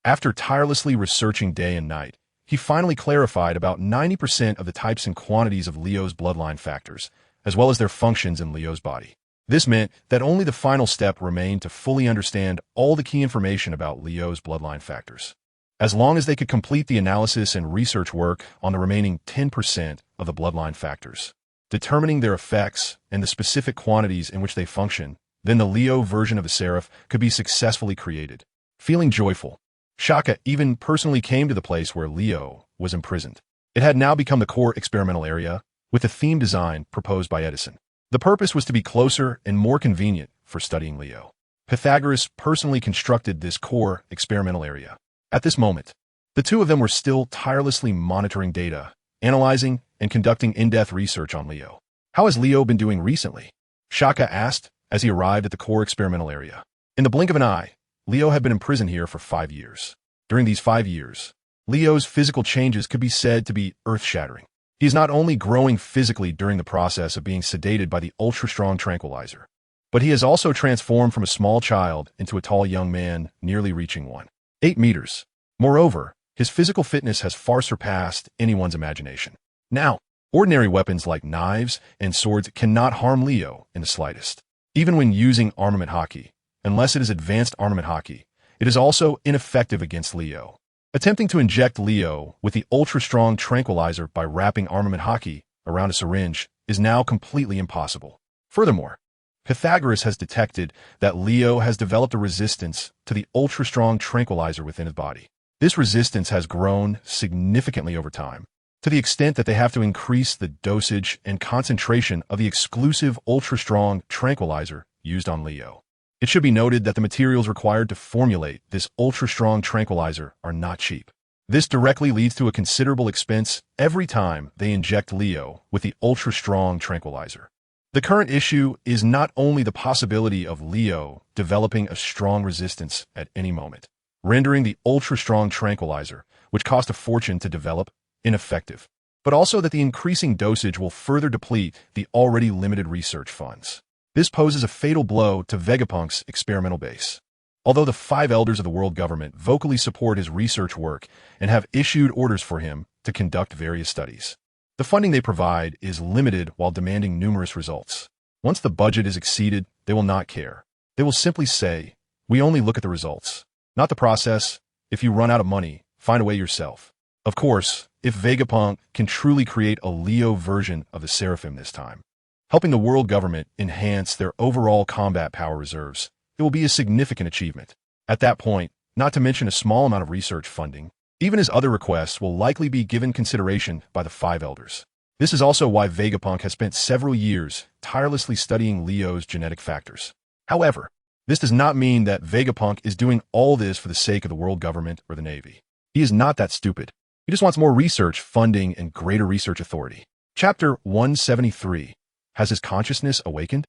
After tirelessly researching day and night, he finally clarified about 90% of the types and quantities of Leo's bloodline factors, as well as their functions in Leo's body. This meant that only the final step remained to fully understand all the key information about Leo's bloodline factors. As long as they could complete the analysis and research work on the remaining 10% of the bloodline factors, determining their effects and the specific quantities in which they function, then the Leo version of the Seraph could be successfully created. Feeling joyful, Shaka even personally came to the place where Leo was imprisoned. It had now become the core experimental area, with the theme design proposed by Edison. The purpose was to be closer and more convenient for studying Leo. Pythagoras personally constructed this core experimental area. At this moment, the two of them were still tirelessly monitoring data, analyzing, and conducting in-depth research on Leo. "How has Leo been doing recently?" Shaka asked as he arrived at the core experimental area. In the blink of an eye, Leo had been imprisoned here for 5 years. During these 5 years, Leo's physical changes could be said to be earth-shattering. He is not only growing physically during the process of being sedated by the ultra-strong tranquilizer, but he has also transformed from a small child into a tall young man, nearly reaching 1.8 meters. Moreover, his physical fitness has far surpassed anyone's imagination. Now, ordinary weapons like knives and swords cannot harm Leo in the slightest. Even when using armament Haki, unless it is advanced armament Haki, it is also ineffective against Leo. Attempting to inject Leo with the ultra-strong tranquilizer by wrapping armament Haki around a syringe is now completely impossible. Furthermore, Pythagoras has detected that Leo has developed a resistance to the ultra-strong tranquilizer within his body. This resistance has grown significantly over time, to the extent that they have to increase the dosage and concentration of the exclusive ultra-strong tranquilizer used on Leo. It should be noted that the materials required to formulate this ultra-strong tranquilizer are not cheap. This directly leads to a considerable expense every time they inject Leo with the ultra-strong tranquilizer. The current issue is not only the possibility of Leo developing a strong resistance at any moment, rendering the ultra-strong tranquilizer, which cost a fortune to develop, ineffective, but also that the increasing dosage will further deplete the already limited research funds. This poses a fatal blow to Vegapunk's experimental base. Although the 5 elders of the world government vocally support his research work and have issued orders for him to conduct various studies, the funding they provide is limited while demanding numerous results. Once the budget is exceeded, they will not care. They will simply say, "We only look at the results, not the process. If you run out of money, find a way yourself." Of course, if Vegapunk can truly create a Leo version of the Seraphim this time, helping the world government enhance their overall combat power reserves, it will be a significant achievement. At that point, not to mention a small amount of research funding, even his other requests will likely be given consideration by the 5 elders. This is also why Vegapunk has spent several years tirelessly studying Leo's genetic factors. However, this does not mean that Vegapunk is doing all this for the sake of the world government or the Navy. He is not that stupid. He just wants more research, funding, and greater research authority. Chapter 173. Has his consciousness awakened?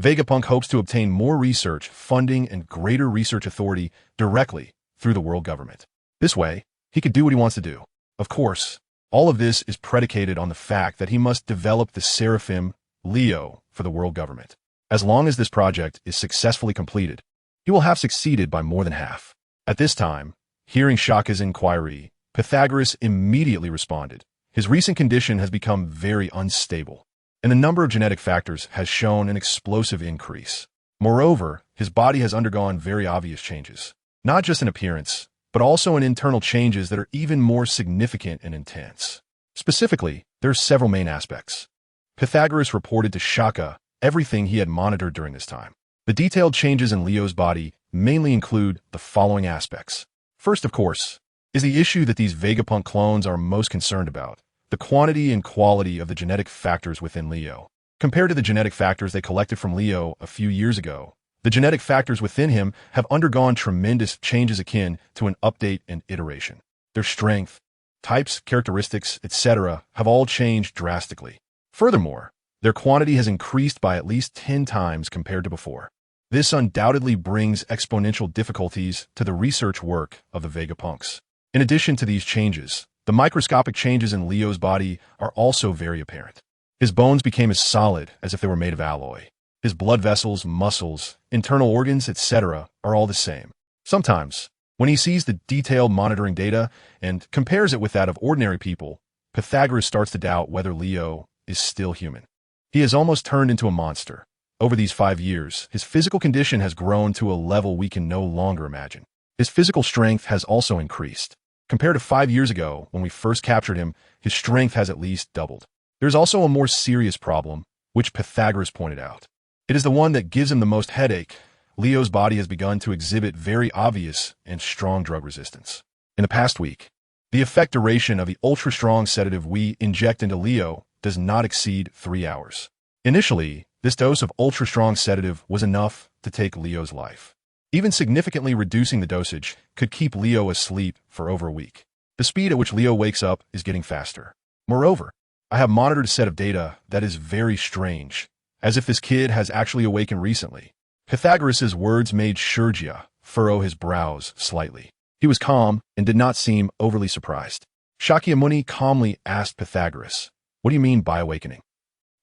Vegapunk hopes to obtain more research, funding, and greater research authority directly through the world government. This way, he could do what he wants to do. Of course, all of this is predicated on the fact that he must develop the Seraphim, Leo, for the world government. As long as this project is successfully completed, he will have succeeded by more than half. At this time, hearing Shaka's inquiry, Pythagoras immediately responded. His recent condition has become very unstable, and the number of genetic factors has shown an explosive increase. Moreover, his body has undergone very obvious changes, not just in appearance, but also in internal changes that are even more significant and intense. Specifically, there are several main aspects. Pythagoras reported to Shaka everything he had monitored during this time. The detailed changes in Leo's body mainly include the following aspects. First, of course, is the issue that these Vegapunk clones are most concerned about: the quantity and quality of the genetic factors within Leo. Compared to the genetic factors they collected from Leo a few years ago, The genetic factors within him have undergone tremendous changes akin to an update and iteration. Their strength, types, characteristics, etc. have all changed drastically. Furthermore, their quantity has increased by at least 10 times compared to before. This undoubtedly brings exponential difficulties to the research work of the Vegapunks. In addition to these changes, the microscopic changes in Leo's body are also very apparent. His bones became as solid as if they were made of alloy. His blood vessels, muscles, internal organs, etc. are all the same. Sometimes, when he sees the detailed monitoring data and compares it with that of ordinary people, Pythagoras starts to doubt whether Leo is still human. He has almost turned into a monster. Over these 5 years, his physical condition has grown to a level we can no longer imagine. His physical strength has also increased. Compared to 5 years ago, when we first captured him, his strength has at least doubled. There's also a more serious problem, which Pythagoras pointed out. It is the one that gives him the most headache. Leo's body has begun to exhibit very obvious and strong drug resistance. In the past week, the effect duration of the ultra-strong sedative we inject into Leo does not exceed 3 hours. Initially, this dose of ultra-strong sedative was enough to take Leo's life. Even significantly reducing the dosage could keep Leo asleep for over a week. The speed at which Leo wakes up is getting faster. Moreover, I have monitored a set of data that is very strange, as if this kid has actually awakened recently. Pythagoras' words made Shurja furrow his brows slightly. He was calm and did not seem overly surprised. Shakyamuni calmly asked Pythagoras, "What do you mean by awakening?"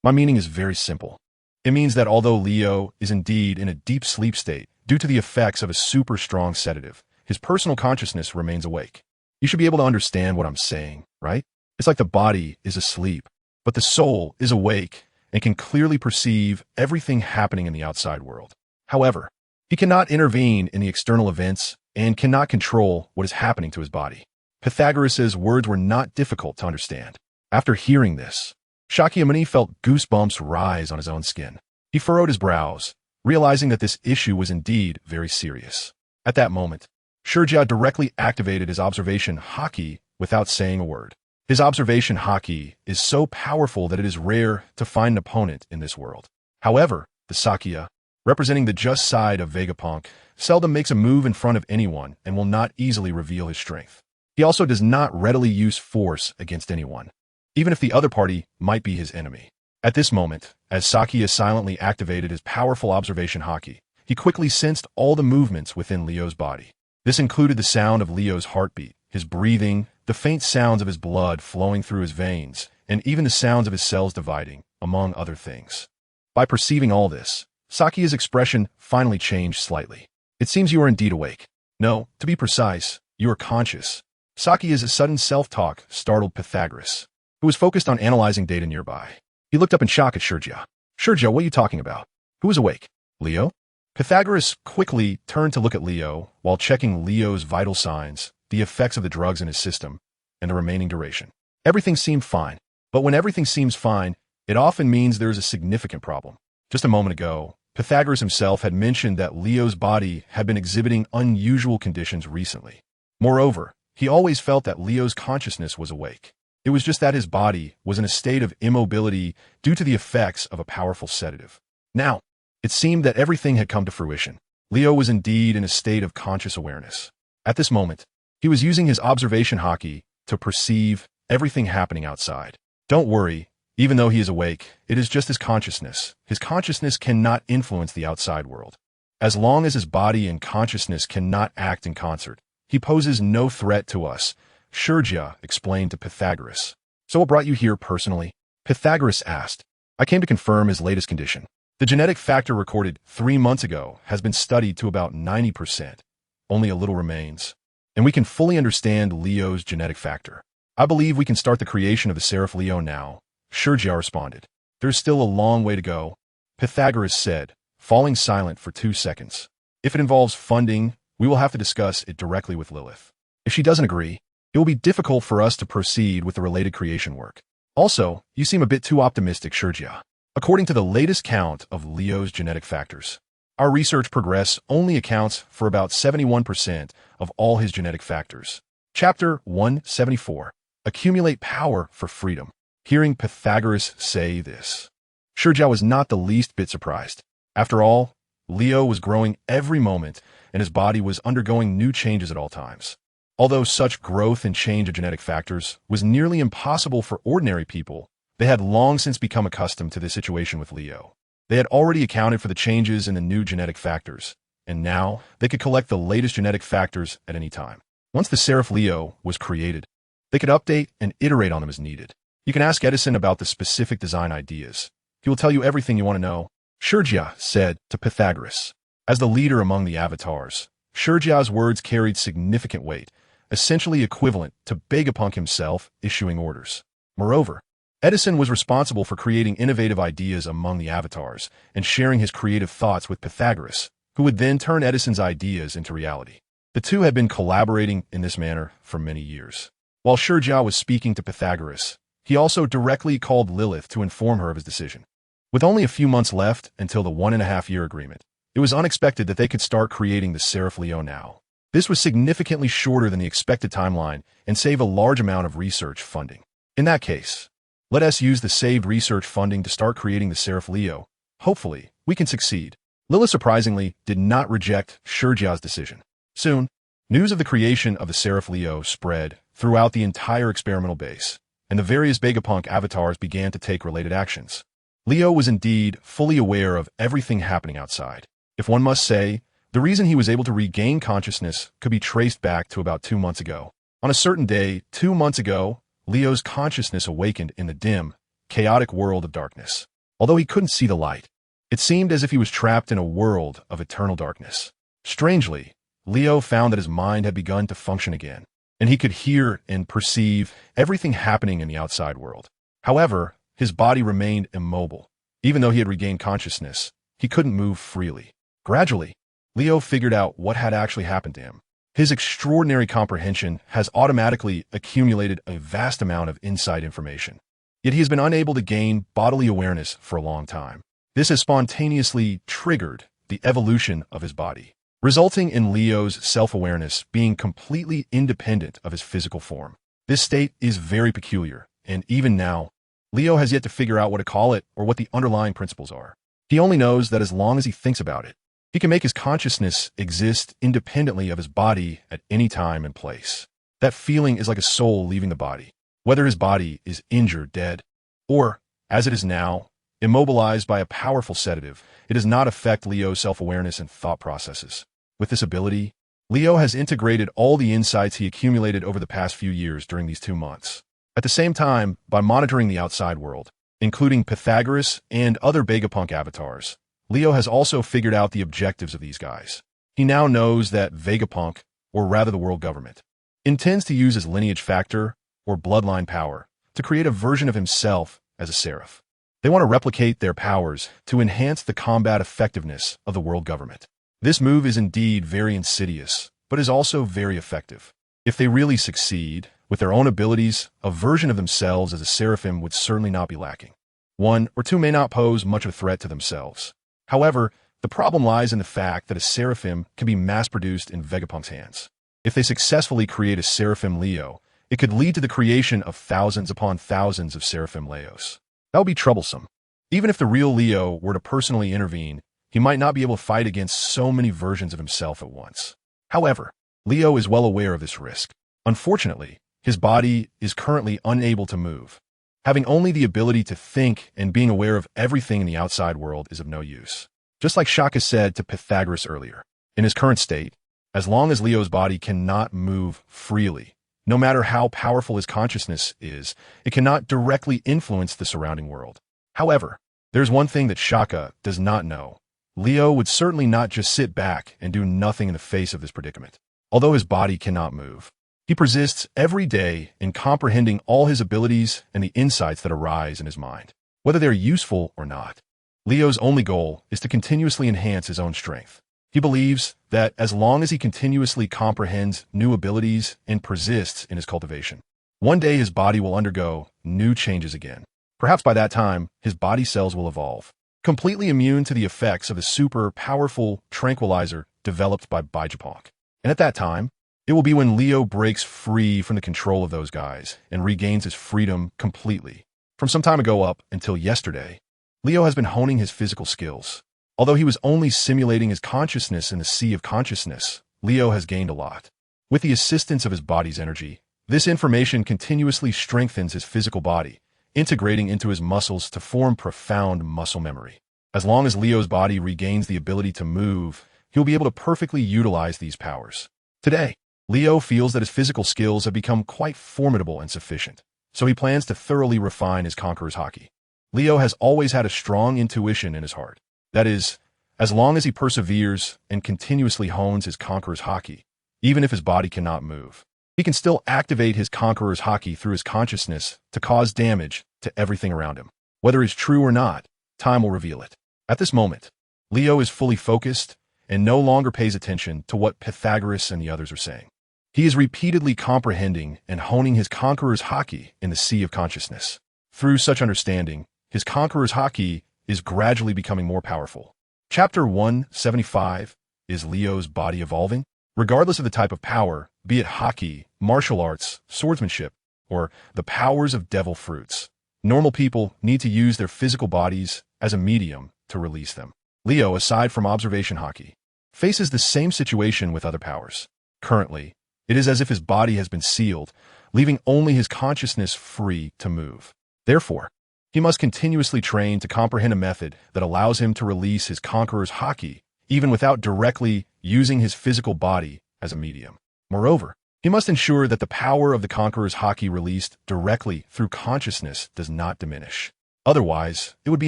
"My meaning is very simple. It means that although Leo is indeed in a deep sleep state due to the effects of a super strong sedative, his personal consciousness remains awake. You should be able to understand what I'm saying, right? It's like the body is asleep, but the soul is awake and can clearly perceive everything happening in the outside world. However, he cannot intervene in the external events and cannot control what is happening to his body." Pythagoras' words were not difficult to understand. After hearing this, Shakyamuni felt goosebumps rise on his own skin. He furrowed his brows, realizing that this issue was indeed very serious. At that moment, Shurja directly activated his observation Haki without saying a word. His observation Haki is so powerful that it is rare to find an opponent in this world. However, the Sakya, representing the just side of Vegapunk, seldom makes a move in front of anyone and will not easily reveal his strength. He also does not readily use force against anyone, even if the other party might be his enemy. At this moment, as Sakya silently activated his powerful observation Haki, he quickly sensed all the movements within Leo's body. This included the sound of Leo's heartbeat, his breathing, the faint sounds of his blood flowing through his veins, and even the sounds of his cells dividing, among other things. By perceiving all this, Sakya's expression finally changed slightly. "It seems you are indeed awake. No, to be precise, you are conscious." Sakya's sudden self-talk startled Pythagoras, who was focused on analyzing data nearby. He looked up in shock at Shurja. "Shurja, what are you talking about? Who is awake? Leo?" Pythagoras quickly turned to look at Leo while checking Leo's vital signs, the effects of the drugs in his system, and the remaining duration. Everything seemed fine, but when everything seems fine, it often means there is a significant problem. Just a moment ago, Pythagoras himself had mentioned that Leo's body had been exhibiting unusual conditions recently. Moreover, he always felt that Leo's consciousness was awake. It was just that his body was in a state of immobility due to the effects of a powerful sedative. Now, it seemed that everything had come to fruition. Leo was indeed in a state of conscious awareness. At this moment, he was using his observation Haki to perceive everything happening outside. Don't worry, even though he is awake, it is just his consciousness. His consciousness cannot influence the outside world. As long as his body and consciousness cannot act in concert, he poses no threat to us, Shurja explained to Pythagoras. "So what brought you here personally?" Pythagoras asked. "I came to confirm his latest condition. The genetic factor recorded 3 months ago has been studied to about 90%. Only a little remains, and we can fully understand Leo's genetic factor. I believe we can start the creation of the Seraph Leo now," Shurja responded. "There's still a long way to go," Pythagoras said, falling silent for 2 seconds. "If it involves funding, we will have to discuss it directly with Lilith. If she doesn't agree, it will be difficult for us to proceed with the related creation work. Also, you seem a bit too optimistic, Shurja. According to the latest count of Leo's genetic factors, our research progress only accounts for about 71% of all his genetic factors." Chapter 174. Accumulate Power for Freedom. Hearing Pythagoras say this, Shurja was not the least bit surprised. After all, Leo was growing every moment, and his body was undergoing new changes at all times. Although such growth and change of genetic factors was nearly impossible for ordinary people, they had long since become accustomed to this situation with Leo. They had already accounted for the changes in the new genetic factors, and now they could collect the latest genetic factors at any time. Once the Seraph Leo was created, they could update and iterate on them as needed. You can ask Edison about the specific design ideas. He will tell you everything you want to know. Shurjya said to Pythagoras. As the leader among the avatars, Shurjya's words carried significant weight, essentially equivalent to Vegapunk himself issuing orders. Moreover, Edison was responsible for creating innovative ideas among the avatars and sharing his creative thoughts with Pythagoras, who would then turn Edison's ideas into reality. The two had been collaborating in this manner for many years. While Shurjya was speaking to Pythagoras, he also directly called Lilith to inform her of his decision. With only a few months left until the 1.5-year agreement, it was unexpected that they could start creating the Seraph Leo now. This was significantly shorter than the expected timeline and save a large amount of research funding. In that case, let us use the saved research funding to start creating the Seraph Leo. Hopefully, we can succeed. Lilith surprisingly did not reject Shurjya's decision. Soon, news of the creation of the Seraph Leo spread throughout the entire experimental base, and the various Vegapunk avatars began to take related actions. Leo was indeed fully aware of everything happening outside. If one must say, the reason he was able to regain consciousness could be traced back to about 2 months ago. On a certain day, 2 months ago, Leo's consciousness awakened in the dim, chaotic world of darkness. Although he couldn't see the light, it seemed as if he was trapped in a world of eternal darkness. Strangely, Leo found that his mind had begun to function again, and he could hear and perceive everything happening in the outside world. However, his body remained immobile. Even though he had regained consciousness, he couldn't move freely. Gradually, Leo figured out what had actually happened to him. His extraordinary comprehension has automatically accumulated a vast amount of inside information. Yet he has been unable to gain bodily awareness for a long time. This has spontaneously triggered the evolution of his body, resulting in Leo's self-awareness being completely independent of his physical form. This state is very peculiar, and even now, Leo has yet to figure out what to call it or what the underlying principles are. He only knows that as long as he thinks about it, he can make his consciousness exist independently of his body at any time and place. That feeling is like a soul leaving the body, whether his body is injured, dead, or, as it is now, immobilized by a powerful sedative. It does not affect Leo's self-awareness and thought processes. With this ability, Leo has integrated all the insights he accumulated over the past few years during these 2 months. At the same time, by monitoring the outside world, including Pythagoras and other Vegapunk avatars, Leo has also figured out the objectives of these guys. He now knows that Vegapunk, or rather the world government, intends to use his lineage factor, or bloodline power, to create a version of himself as a seraph. They want to replicate their powers to enhance the combat effectiveness of the world government. This move is indeed very insidious, but is also very effective. If they really succeed, with their own abilities, a version of themselves as a seraphim would certainly not be lacking. 1 or 2 may not pose much of a threat to themselves. However, the problem lies in the fact that a seraphim can be mass-produced in Vegapunk's hands. If they successfully create a Seraphim Leo, it could lead to the creation of thousands upon thousands of Seraphim Leos. That would be troublesome. Even if the real Leo were to personally intervene, he might not be able to fight against so many versions of himself at once. However, Leo is well aware of this risk. Unfortunately, his body is currently unable to move. Having only the ability to think and being aware of everything in the outside world is of no use. Just like Shaka said to Pythagoras earlier, in his current state, as long as Leo's body cannot move freely, no matter how powerful his consciousness is, it cannot directly influence the surrounding world. However, there's one thing that Shaka does not know. Leo would certainly not just sit back and do nothing in the face of this predicament. Although his body cannot move, he persists every day in comprehending all his abilities and the insights that arise in his mind, whether they're useful or not. Leo's only goal is to continuously enhance his own strength. He believes that as long as he continuously comprehends new abilities and persists in his cultivation, one day his body will undergo new changes again. Perhaps by that time, his body cells will evolve, completely immune to the effects of the super powerful tranquilizer developed by Vegapunk. And at that time, it will be when Leo breaks free from the control of those guys and regains his freedom completely. From some time ago up until yesterday, Leo has been honing his physical skills. Although he was only simulating his consciousness in the sea of consciousness, Leo has gained a lot. With the assistance of his body's energy, this information continuously strengthens his physical body, integrating into his muscles to form profound muscle memory. As long as Leo's body regains the ability to move, he'll be able to perfectly utilize these powers. Today, Leo feels that his physical skills have become quite formidable and sufficient, so he plans to thoroughly refine his Conqueror's Haki. Leo has always had a strong intuition in his heart. That is, as long as he perseveres and continuously hones his Conqueror's Haki, even if his body cannot move, he can still activate his Conqueror's Haki through his consciousness to cause damage to everything around him. Whether it's true or not, time will reveal it. At this moment, Leo is fully focused and no longer pays attention to what Pythagoras and the others are saying. He is repeatedly comprehending and honing his Conqueror's Haki in the sea of consciousness. Through such understanding, his Conqueror's Haki is gradually becoming more powerful. Chapter 175 is Leo's body evolving. Regardless of the type of power, be it Haki, martial arts, swordsmanship, or the powers of devil fruits, normal people need to use their physical bodies as a medium to release them. Leo, aside from observation Haki, faces the same situation with other powers. Currently, it is as if his body has been sealed, leaving only his consciousness free to move. Therefore, he must continuously train to comprehend a method that allows him to release his Conqueror's Haki, even without directly using his physical body as a medium. Moreover, he must ensure that the power of the Conqueror's Haki released directly through consciousness does not diminish. Otherwise, it would be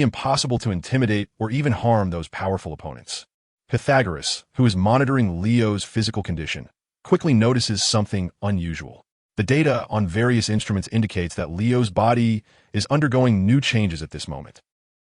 impossible to intimidate or even harm those powerful opponents. Pythagoras, who is monitoring Leo's physical condition, quickly notices something unusual. The data on various instruments indicates that Leo's body is undergoing new changes at this moment.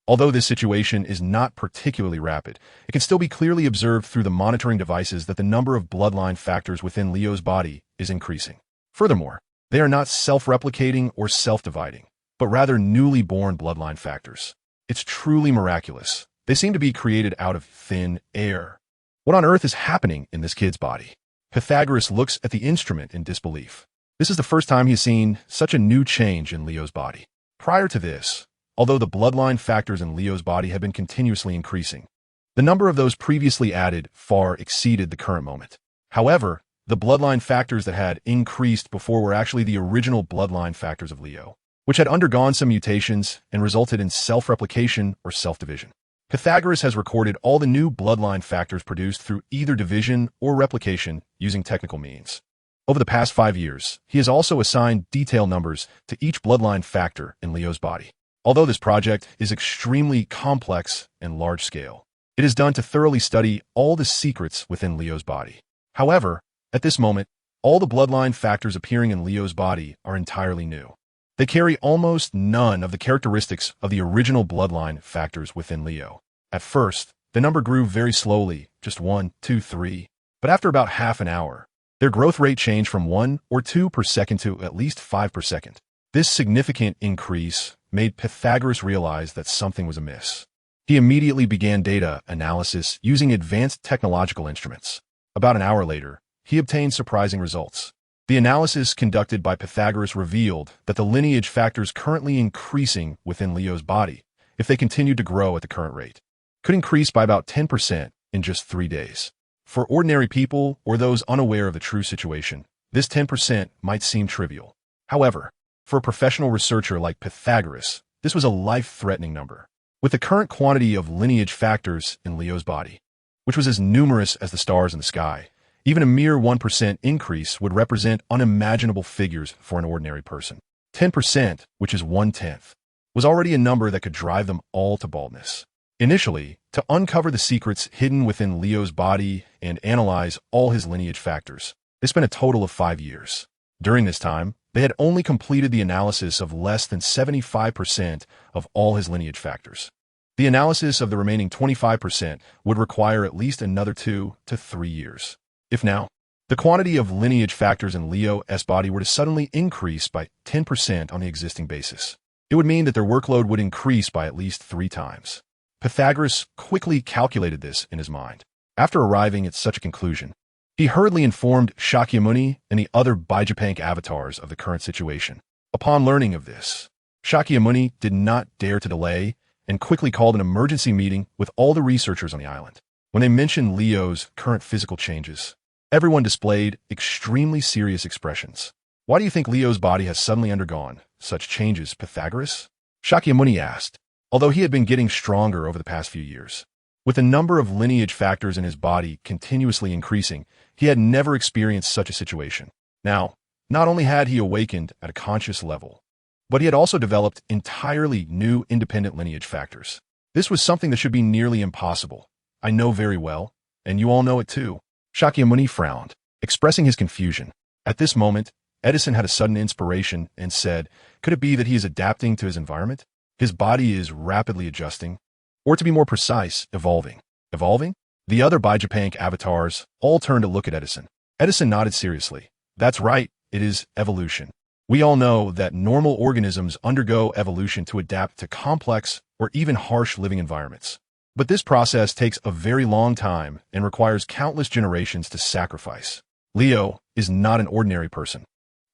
Although this situation is not particularly rapid, it can still be clearly observed through the monitoring devices that the number of bloodline factors within Leo's body is increasing. Furthermore, they are not self-replicating or self-dividing, but rather newly born bloodline factors. It's truly miraculous. They seem to be created out of thin air. What on earth is happening in this kid's body? Pythagoras looks at the instrument in disbelief. This is the first time he's seen such a new change in Leo's body. Prior to this, although the bloodline factors in Leo's body had been continuously increasing, the number of those previously added far exceeded the current moment. However, the bloodline factors that had increased before were actually the original bloodline factors of Leo, which had undergone some mutations and resulted in self-replication or self-division. Pythagoras has recorded all the new bloodline factors produced through either division or replication using technical means. Over the past 5 years, he has also assigned detail numbers to each bloodline factor in Leo's body. Although this project is extremely complex and large-scale, it is done to thoroughly study all the secrets within Leo's body. However, at this moment, all the bloodline factors appearing in Leo's body are entirely new. They carry almost none of the characteristics of the original bloodline factors within Leo. At first, the number grew very slowly, just 1, 2, 3, but after about half an hour, their growth rate changed from 1 or 2 per second to at least 5 per second. This significant increase made Pythagoras realize that something was amiss. He immediately began data analysis using advanced technological instruments. About an hour later, he obtained surprising results. The analysis conducted by Pythagoras revealed that the lineage factors currently increasing within Leo's body, if they continued to grow at the current rate, could increase by about 10% in just 3 days. For ordinary people or those unaware of the true situation, this 10% might seem trivial. However, for a professional researcher like Pythagoras, this was a life-threatening number. With the current quantity of lineage factors in Leo's body, which was as numerous as the stars in the sky, even a mere 1% increase would represent unimaginable figures for an ordinary person. 10%, which is 1/10, was already a number that could drive them all to baldness. Initially, to uncover the secrets hidden within Leo's body and analyze all his lineage factors, they spent a total of 5 years. During this time, they had only completed the analysis of less than 75% of all his lineage factors. The analysis of the remaining 25% would require at least another 2 to 3 years. If now, the quantity of lineage factors in Leo's body were to suddenly increase by 10% on the existing basis, it would mean that their workload would increase by at least 3 times. Pythagoras quickly calculated this in his mind. After arriving at such a conclusion, he hurriedly informed Shakyamuni and the other Baijapank avatars of the current situation. Upon learning of this, Shakyamuni did not dare to delay and quickly called an emergency meeting with all the researchers on the island. When they mentioned Leo's current physical changes, everyone displayed extremely serious expressions. Why do you think Leo's body has suddenly undergone such changes, Pythagoras? Shakyamuni asked, although he had been getting stronger over the past few years. With the number of lineage factors in his body continuously increasing, he had never experienced such a situation. Now, not only had he awakened at a conscious level, but he had also developed entirely new independent lineage factors. This was something that should be nearly impossible. I know very well, and you all know it too. Shakyamuni frowned, expressing his confusion. At this moment, Edison had a sudden inspiration and said, could it be that he is adapting to his environment? His body is rapidly adjusting, or to be more precise, evolving. Evolving? The other Bijapank avatars all turned to look at Edison. Edison nodded seriously. That's right, it is evolution. We all know that normal organisms undergo evolution to adapt to complex or even harsh living environments. But this process takes a very long time and requires countless generations to sacrifice. Leo is not an ordinary person.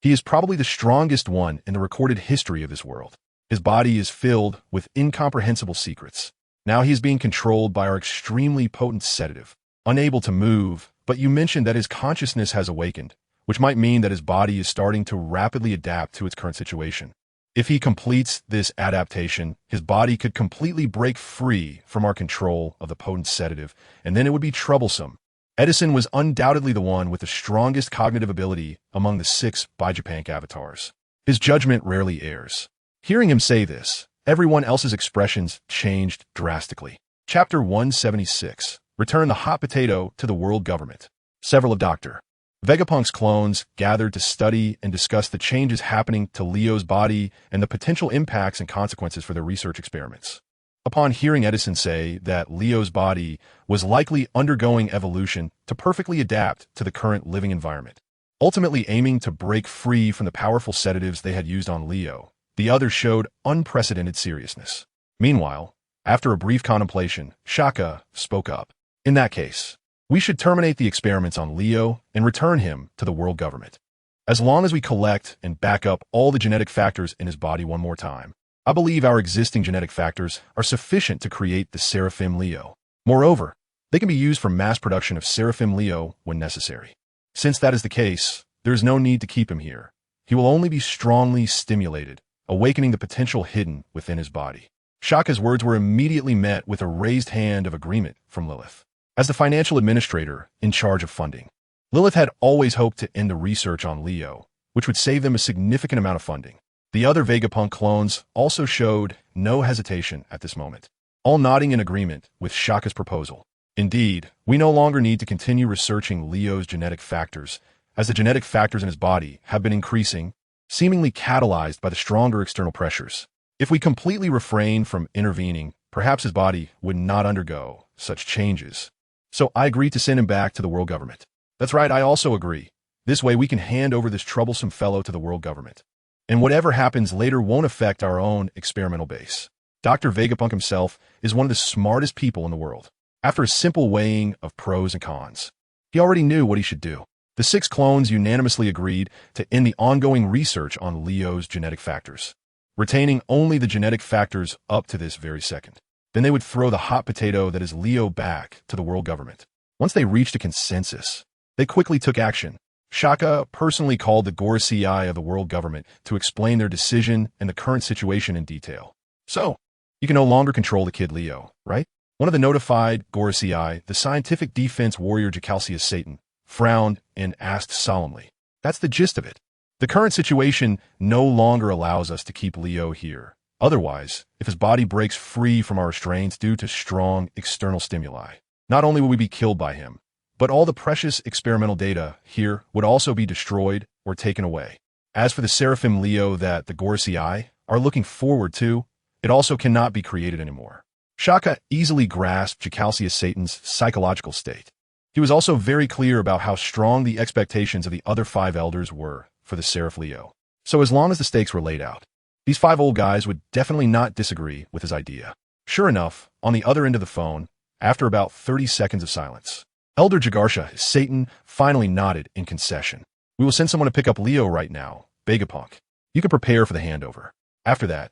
He is probably the strongest one in the recorded history of this world. His body is filled with incomprehensible secrets. Now he is being controlled by our extremely potent sedative. Unable to move, but you mentioned that his consciousness has awakened, which might mean that his body is starting to rapidly adapt to its current situation. If he completes this adaptation, his body could completely break free from our control of the potent sedative, and then it would be troublesome. Edison was undoubtedly the one with the strongest cognitive ability among the 6 Bijapank avatars. His judgment rarely errs. Hearing him say this, everyone else's expressions changed drastically. Chapter 176. Return the hot potato to the world government. Several of Dr. Vegapunk's clones gathered to study and discuss the changes happening to Leo's body and the potential impacts and consequences for their research experiments. Upon hearing Edison say that Leo's body was likely undergoing evolution to perfectly adapt to the current living environment, ultimately aiming to break free from the powerful sedatives they had used on Leo, the others showed unprecedented seriousness. Meanwhile, after a brief contemplation, Shaka spoke up. In that case, we should terminate the experiments on Leo and return him to the world government. As long as we collect and back up all the genetic factors in his body one more time, I believe our existing genetic factors are sufficient to create the Seraphim Leo. Moreover, they can be used for mass production of Seraphim Leo when necessary. Since that is the case, there is no need to keep him here. He will only be strongly stimulated, awakening the potential hidden within his body. Shaka's words were immediately met with a raised hand of agreement from Lilith. As the financial administrator in charge of funding, Lilith had always hoped to end the research on Leo, which would save them a significant amount of funding. The other Vegapunk clones also showed no hesitation at this moment, all nodding in agreement with Shaka's proposal. Indeed, we no longer need to continue researching Leo's genetic factors, as the genetic factors in his body have been increasing, seemingly catalyzed by the stronger external pressures. If we completely refrain from intervening, perhaps his body would not undergo such changes. So I agree to send him back to the world government. That's right, I also agree. This way we can hand over this troublesome fellow to the world government. And whatever happens later won't affect our own experimental base. Dr. Vegapunk himself is one of the smartest people in the world. After a simple weighing of pros and cons, he already knew what he should do. The 6 clones unanimously agreed to end the ongoing research on Leo's genetic factors, retaining only the genetic factors up to this very second. Then they would throw the hot potato that is Leo back to the world government. Once they reached a consensus, they quickly took action. Shaka personally called the Gorosei of the world government to explain their decision and the current situation in detail. So, you can no longer control the kid Leo, right? One of the notified Gorosei, the scientific defense warrior Jacalcius Satan, frowned and asked solemnly. That's the gist of it. The current situation no longer allows us to keep Leo here. Otherwise, if his body breaks free from our restraints due to strong external stimuli, not only will we be killed by him, but all the precious experimental data here would also be destroyed or taken away. As for the Seraphim Leo that the Gorosei are looking forward to, it also cannot be created anymore. Shaka easily grasped Jacalcius Satan's psychological state. He was also very clear about how strong the expectations of the other 5 elders were for the Seraph Leo. So as long as the stakes were laid out, these 5 old guys would definitely not disagree with his idea. Sure enough, on the other end of the phone, after about 30 seconds of silence, Elder Jagarsha, Satan, finally nodded in concession. We will send someone to pick up Leo right now, Vegapunk. You can prepare for the handover. After that,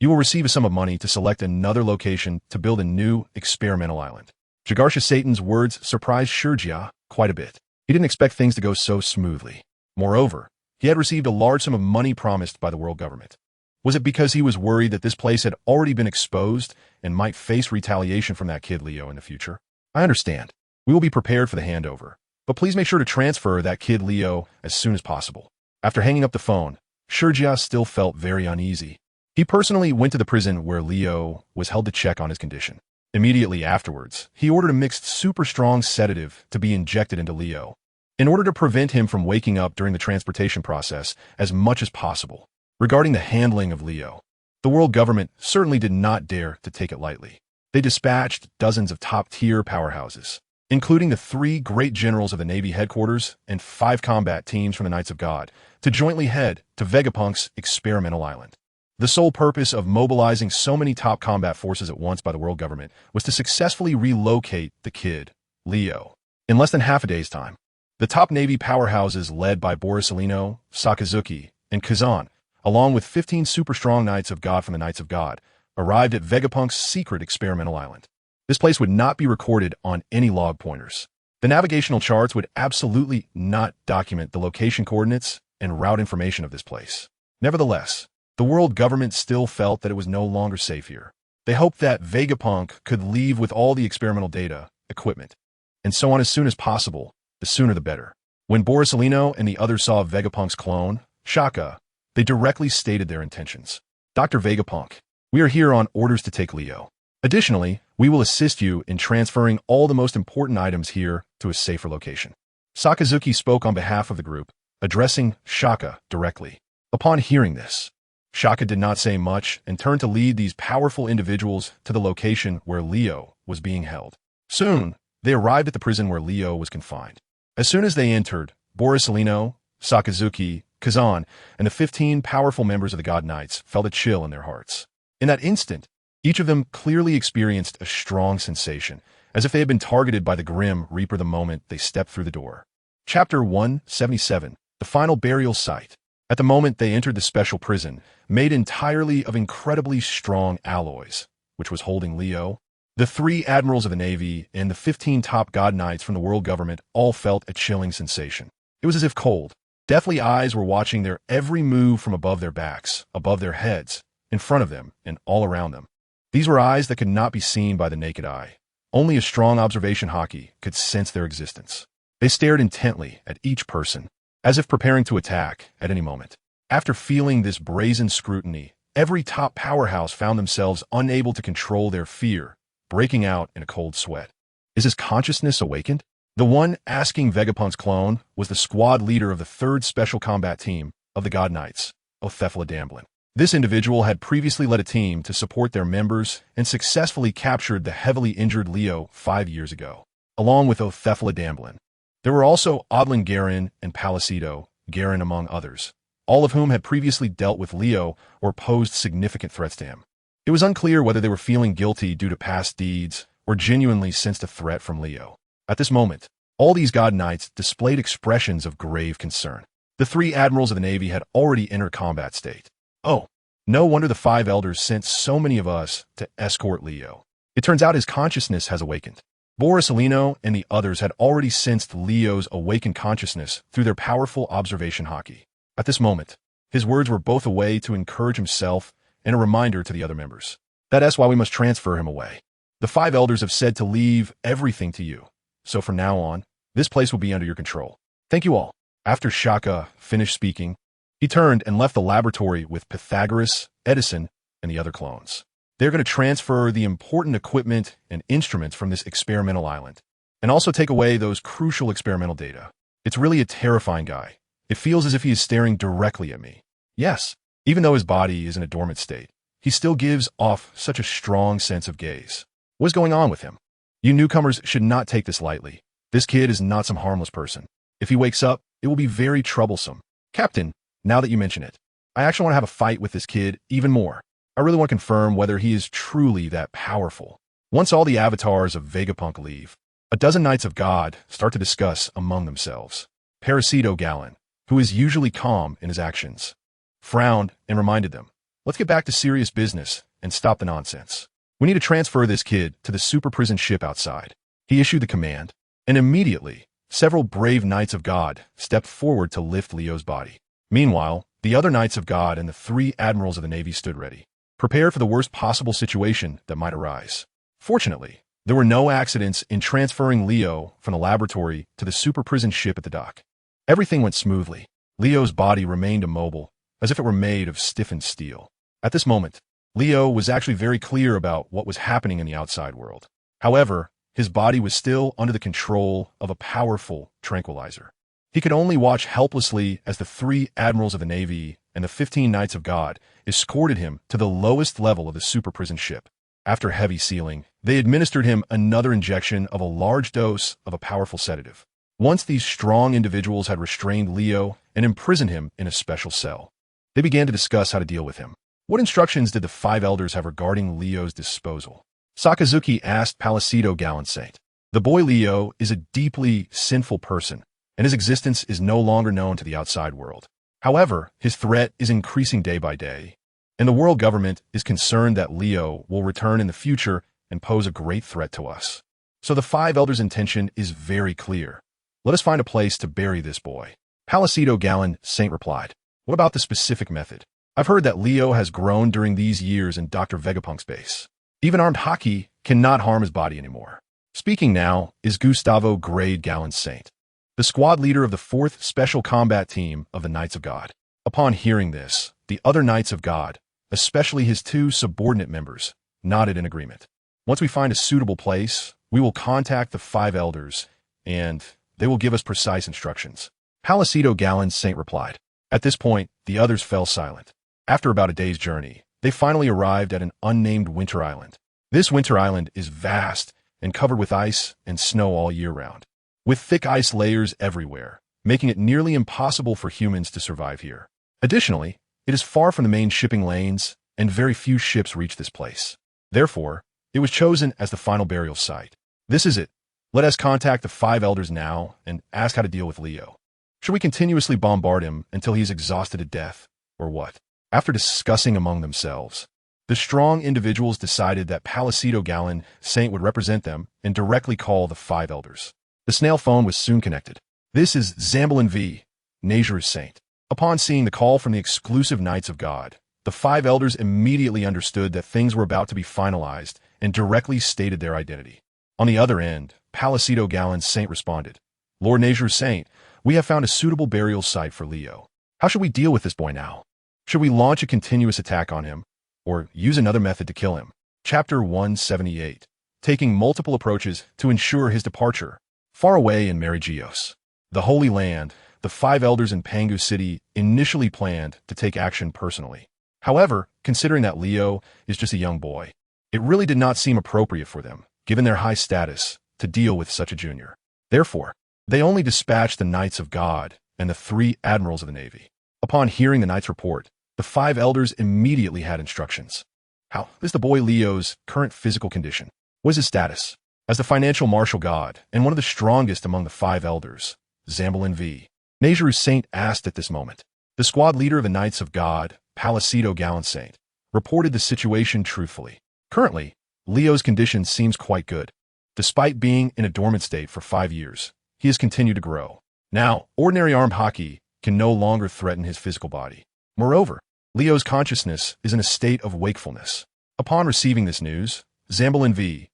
You will receive a sum of money to select another location to build a new experimental island. Jagarsha Satan's words surprised Shurjia quite a bit. He didn't expect things to go so smoothly. Moreover, he had received a large sum of money promised by the world government. Was it because he was worried that this place had already been exposed and might face retaliation from that kid Leo in the future? I understand. We will be prepared for the handover, but please make sure to transfer that kid Leo as soon as possible. After hanging up the phone, Shurjia still felt very uneasy. He personally went to the prison where Leo was held to check on his condition. Immediately afterwards, he ordered a mixed super-strong sedative to be injected into Leo, in order to prevent him from waking up during the transportation process as much as possible. Regarding the handling of Leo, the world government certainly did not dare to take it lightly. They dispatched dozens of top-tier powerhouses, including the 3 great generals of the Navy headquarters and 5 combat teams from the Knights of God, to jointly head to Vegapunk's experimental island. The sole purpose of mobilizing so many top combat forces at once by the world government was to successfully relocate the kid, Leo. In less than half a day's time, the top Navy powerhouses led by Borisolino, Sakazuki, and Kazan, along with 15 super-strong Knights of God from the Knights of God, arrived at Vegapunk's secret experimental island. This place would not be recorded on any log pointers. The navigational charts would absolutely not document the location coordinates and route information of this place. Nevertheless, the world government still felt that it was no longer safe here. They hoped that Vegapunk could leave with all the experimental data, equipment, and so on as soon as possible, the sooner the better. When Borisolino and the others saw Vegapunk's clone, Shaka, they directly stated their intentions. Dr. Vegapunk, we are here on orders to take Leo. Additionally, we will assist you in transferring all the most important items here to a safer location. Sakazuki spoke on behalf of the group, addressing Shaka directly. Upon hearing this, Shaka did not say much and turned to lead these powerful individuals to the location where Leo was being held. Soon, they arrived at the prison where Leo was confined. As soon as they entered, Borisolino, Sakazuki, Kazan, and the 15 powerful members of the God Knights felt a chill in their hearts. In that instant, each of them clearly experienced a strong sensation, as if they had been targeted by the Grim Reaper the moment they stepped through the door. Chapter 177, The Final Burial Site. At the moment they entered the special prison, made entirely of incredibly strong alloys, which was holding Leo, the 3 admirals of the Navy and the 15 top God Knights from the world government all felt a chilling sensation. It was as if cold, deathly eyes were watching their every move from above their backs, above their heads, in front of them, and all around them. These were eyes that could not be seen by the naked eye. Only a strong observation Haki could sense their existence. They stared intently at each person, as if preparing to attack at any moment. After feeling this brazen scrutiny, every top powerhouse found themselves unable to control their fear, breaking out in a cold sweat. Is his consciousness awakened? The one asking Vegapunk's clone was the squad leader of the 3rd Special Combat Team of the God Knights, illuminating. This individual had previously led a team to support their members and successfully captured the heavily injured Leo 5 years ago, along with illuminating. There were also Odlin Garen and Palicedo Garen among others, all of whom had previously dealt with Leo or posed significant threats to him. It was unclear whether they were feeling guilty due to past deeds or genuinely sensed a threat from Leo. At this moment, all these God Knights displayed expressions of grave concern. The 3 admirals of the Navy had already entered combat state. Oh, no wonder the 5 elders sent so many of us to escort Leo. It turns out his consciousness has awakened. Borisolino and the others had already sensed Leo's awakened consciousness through their powerful observation Haki. At this moment, his words were both a way to encourage himself and a reminder to the other members. That's why we must transfer him away. The 5 elders have said to leave everything to you, so from now on, this place will be under your control. Thank you all. After Shaka finished speaking, he turned and left the laboratory with Pythagoras, Edison, and the other clones. They're going to transfer the important equipment and instruments from this experimental island, and also take away those crucial experimental data. It's really a terrifying guy. It feels as if he is staring directly at me. Yes, even though his body is in a dormant state, he still gives off such a strong sense of gaze. What's going on with him? You newcomers should not take this lightly. This kid is not some harmless person. If he wakes up, it will be very troublesome. Captain, now that you mention it, I actually want to have a fight with this kid even more. I really want to confirm whether he is truly that powerful. Once all the avatars of Vegapunk leave, a dozen Knights of God start to discuss among themselves. Parasito Gallon, who is usually calm in his actions, frowned and reminded them, Let's get back to serious business and stop the nonsense. We need to transfer this kid to the super prison ship outside. He issued the command, and immediately, several brave Knights of God stepped forward to lift Leo's body. Meanwhile, the other Knights of God and the 3 admirals of the Navy stood ready, prepared for the worst possible situation that might arise. Fortunately, there were no accidents in transferring Leo from the laboratory to the super prison ship at the dock. Everything went smoothly. Leo's body remained immobile, as if it were made of stiffened steel. At this moment, Leo was actually very clear about what was happening in the outside world. However, his body was still under the control of a powerful tranquilizer. He could only watch helplessly as the 3 admirals of the Navy and the 15 Knights of God escorted him to the lowest level of the super prison ship. After heavy sealing, they administered him another injection of a large dose of a powerful sedative. Once these strong individuals had restrained Leo and imprisoned him in a special cell, they began to discuss how to deal with him. What instructions did the 5 elders have regarding Leo's disposal? Sakazuki asked Palisato Gallant Saint. The boy Leo is a deeply sinful person, and his existence is no longer known to the outside world. However, his threat is increasing day by day, and the world government is concerned that Leo will return in the future and pose a great threat to us. So the 5 elders' intention is very clear. Let us find a place to bury this boy. Palisato Gallant Saint replied. What about the specific method? I've heard that Leo has grown during these years in Dr. Vegapunk's base. Even armed Haki cannot harm his body anymore. Speaking now is Gustavo Grade Gallant Saint, the squad leader of the 4th Special Combat Team of the Knights of God. Upon hearing this, the other Knights of God, especially his 2 subordinate members, nodded in agreement. Once we find a suitable place, we will contact the 5 elders, and they will give us precise instructions. Palisato Gallant Saint replied. At this point, the others fell silent. After about a day's journey, they finally arrived at an unnamed winter island. This winter island is vast and covered with ice and snow all year round, with thick ice layers everywhere, making it nearly impossible for humans to survive here. Additionally, it is far from the main shipping lanes, and very few ships reach this place. Therefore, it was chosen as the final burial site. This is it. Let us contact the 5 elders now and ask how to deal with Leo. Should we continuously bombard him until he is exhausted to death, or what? After discussing among themselves, the strong individuals decided that Palisato Gallant Saint would represent them and directly call the 5 elders. The snail phone was soon connected. This is Zambalin V, Najuru's Saint. Upon seeing the call from the exclusive Knights of God, the 5 elders immediately understood that things were about to be finalized and directly stated their identity. On the other end, Palisato Gallant Saint responded, Lord Najuru's Saint, we have found a suitable burial site for Leo. How should we deal with this boy now? Should we launch a continuous attack on him, or use another method to kill him? Chapter 178. Taking multiple approaches to ensure his departure. Far away in Marigios, the Holy Land, the 5 elders in Pangu City initially planned to take action personally. However, considering that Leo is just a young boy, it really did not seem appropriate for them, given their high status, to deal with such a junior. Therefore, they only dispatched the Knights of God and the 3 admirals of the Navy. Upon hearing the Knights' report, the 5 elders immediately had instructions. How is the boy Leo's current physical condition? What is his status? As the financial martial god and one of the strongest among the 5 elders, Zambalin V, Najuru's Saint asked at this moment. The squad leader of the Knights of God, Palisato Gallant Saint, reported the situation truthfully. Currently, Leo's condition seems quite good. Despite being in a dormant state for 5 years, he has continued to grow. Now, ordinary armed Haki can no longer threaten his physical body. Moreover, Leo's consciousness is in a state of wakefulness. Upon receiving this news, Zambalin V,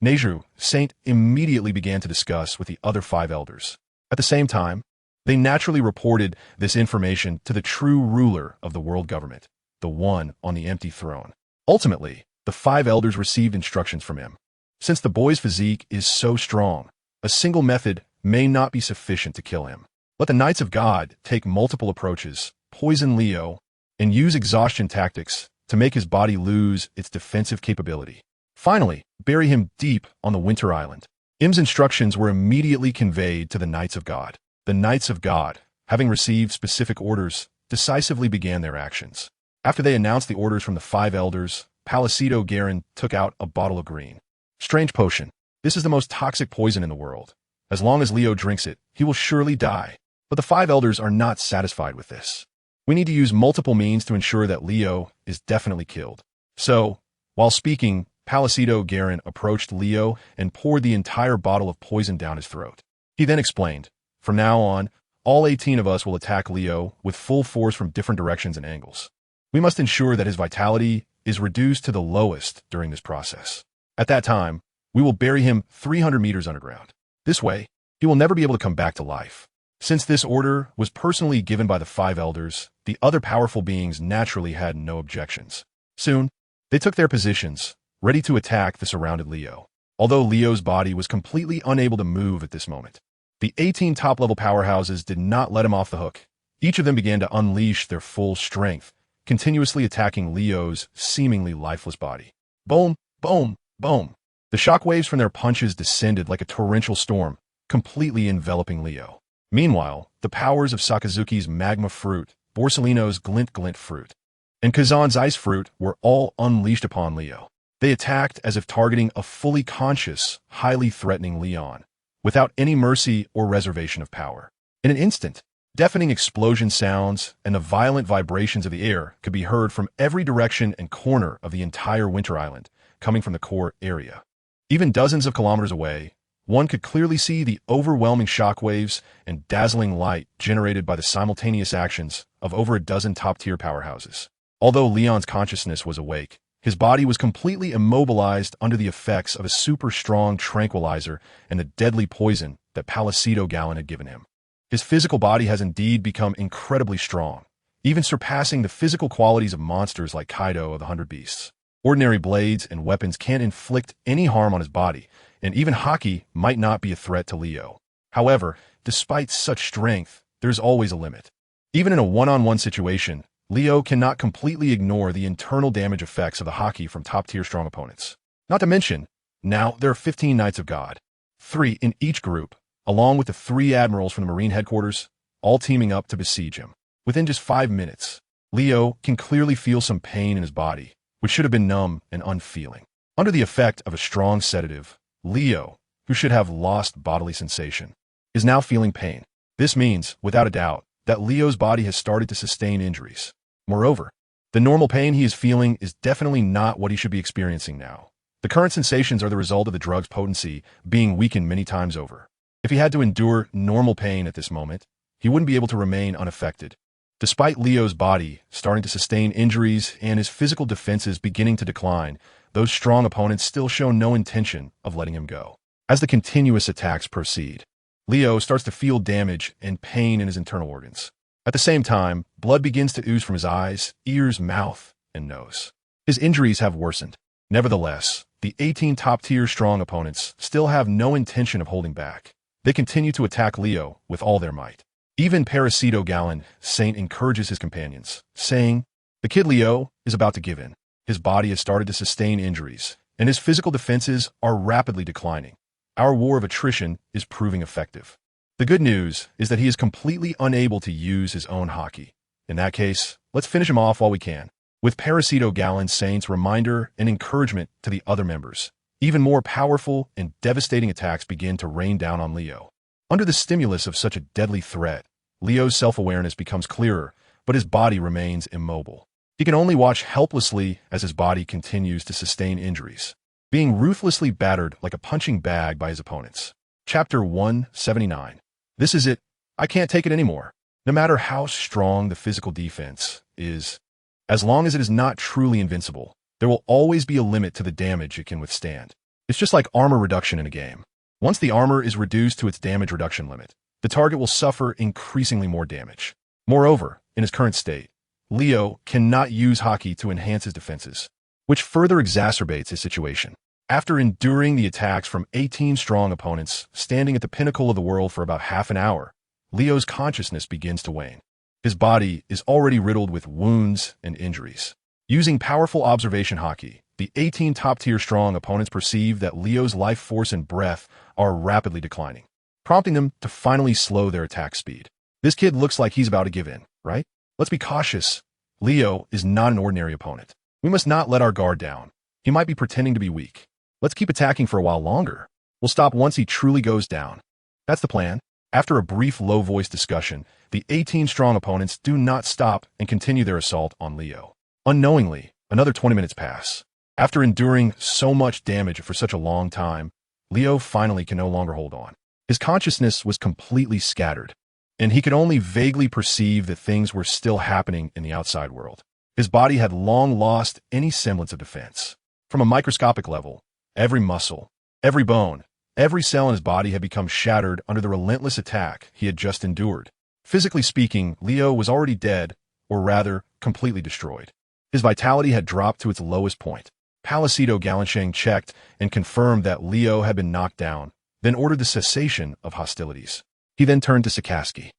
Najuru's Saint immediately began to discuss with the other 5 elders. At the same time, they naturally reported this information to the true ruler of the world government, the one on the empty throne. Ultimately, the 5 elders received instructions from him. Since the boy's physique is so strong, a single method may not be sufficient to kill him. Let the Knights of God take multiple approaches, poison Leo, and use exhaustion tactics to make his body lose its defensive capability. Finally, bury him deep on the winter island. Im's instructions were immediately conveyed to the Knights of God. The Knights of God, having received specific orders, decisively began their actions. After they announced the orders from the 5 elders, Palisato Garin took out a bottle of green. Strange potion. This is the most toxic poison in the world. As long as Leo drinks it, he will surely die. But the 5 elders are not satisfied with this. We need to use multiple means to ensure that Leo is definitely killed. So, while speaking, Palicedo Garin approached Leo and poured the entire bottle of poison down his throat. He then explained, "From now on, all 18 of us will attack Leo with full force from different directions and angles. We must ensure that his vitality is reduced to the lowest during this process. At that time, we will bury him 300 meters underground. This way, he will never be able to come back to life." Since this order was personally given by the 5 elders, the other powerful beings naturally had no objections. Soon, they took their positions, ready to attack the surrounded Leo. Although Leo's body was completely unable to move at this moment, the 18 top-level powerhouses did not let him off the hook. Each of them began to unleash their full strength, continuously attacking Leo's seemingly lifeless body. Boom, boom, boom. The shockwaves from their punches descended like a torrential storm, completely enveloping Leo. Meanwhile, the powers of Sakazuki's magma fruit, Borsalino's glint fruit, and Kazan's ice fruit were all unleashed upon Leo. They attacked as if targeting a fully conscious, highly threatening Leon, without any mercy or reservation of power. In an instant, deafening explosion sounds and the violent vibrations of the air could be heard from every direction and corner of the entire Winter Island, coming from the core area. Even dozens of kilometers away, one could clearly see the overwhelming shockwaves and dazzling light generated by the simultaneous actions of over a dozen top-tier powerhouses. Although Leon's consciousness was awake, his body was completely immobilized under the effects of a super-strong tranquilizer and the deadly poison that Palicedo Garin had given him. His physical body has indeed become incredibly strong, even surpassing the physical qualities of monsters like Kaido of the 100 Beasts. Ordinary blades and weapons can't inflict any harm on his body, and even Haki might not be a threat to Leo. However, despite such strength, there's always a limit. Even in a one-on-one situation, Leo cannot completely ignore the internal damage effects of the Haki from top-tier strong opponents. Not to mention, now there are 15 Knights of God, 3 in each group, along with the 3 admirals from the Marine headquarters, all teaming up to besiege him. Within just 5 minutes, Leo can clearly feel some pain in his body, which should have been numb and unfeeling. Under the effect of a strong sedative, Leo, who should have lost bodily sensation, is now feeling pain. This means, without a doubt, that Leo's body has started to sustain injuries. Moreover, the normal pain he is feeling is definitely not what he should be experiencing now. The current sensations are the result of the drug's potency being weakened many times over. If he had to endure normal pain at this moment, he wouldn't be able to remain unaffected. Despite Leo's body starting to sustain injuries and his physical defenses beginning to decline, those strong opponents still show no intention of letting him go. As the continuous attacks proceed, Leo starts to feel damage and pain in his internal organs. At the same time, blood begins to ooze from his eyes, ears, mouth, and nose. His injuries have worsened. Nevertheless, the 18 top-tier strong opponents still have no intention of holding back. They continue to attack Leo with all their might. Even Palicedo Garin Saint encourages his companions, saying, "The kid Leo is about to give in. His body has started to sustain injuries, and his physical defenses are rapidly declining. Our war of attrition is proving effective. The good news is that he is completely unable to use his own Haki. In that case, let's finish him off while we can." With Palicedo Garin Saint's reminder and encouragement to the other members, even more powerful and devastating attacks begin to rain down on Leo. Under the stimulus of such a deadly threat, Leo's self-awareness becomes clearer, but his body remains immobile. He can only watch helplessly as his body continues to sustain injuries, being ruthlessly battered like a punching bag by his opponents. Chapter 179. This is it. I can't take it anymore. No matter how strong the physical defense is, as long as it is not truly invincible, there will always be a limit to the damage it can withstand. It's just like armor reduction in a game. Once the armor is reduced to its damage reduction limit, the target will suffer increasingly more damage. Moreover, in his current state, Leo cannot use Haki to enhance his defenses, which further exacerbates his situation. After enduring the attacks from 18 strong opponents, standing at the pinnacle of the world for about half an hour, Leo's consciousness begins to wane. His body is already riddled with wounds and injuries. Using powerful observation Haki, the 18 top-tier strong opponents perceive that Leo's life force and breath are rapidly declining, prompting them to finally slow their attack speed. This kid looks like he's about to give in, right? Let's be cautious. Leo is not an ordinary opponent. We must not let our guard down. He might be pretending to be weak. Let's keep attacking for a while longer. We'll stop once he truly goes down. That's the plan. After a brief low-voiced discussion, the 18 strong opponents do not stop and continue their assault on Leo. Unknowingly, another 20 minutes pass. After enduring so much damage for such a long time, Leo finally can no longer hold on. His consciousness was completely scattered, and he could only vaguely perceive that things were still happening in the outside world. His body had long lost any semblance of defense. From a microscopic level, every muscle, every bone, every cell in his body had become shattered under the relentless attack he had just endured. Physically speaking, Leo was already dead, or rather, completely destroyed. His vitality had dropped to its lowest point. TheThird checked and confirmed that Leo had been knocked down, then ordered the cessation of hostilities. He then turned to Sakaski.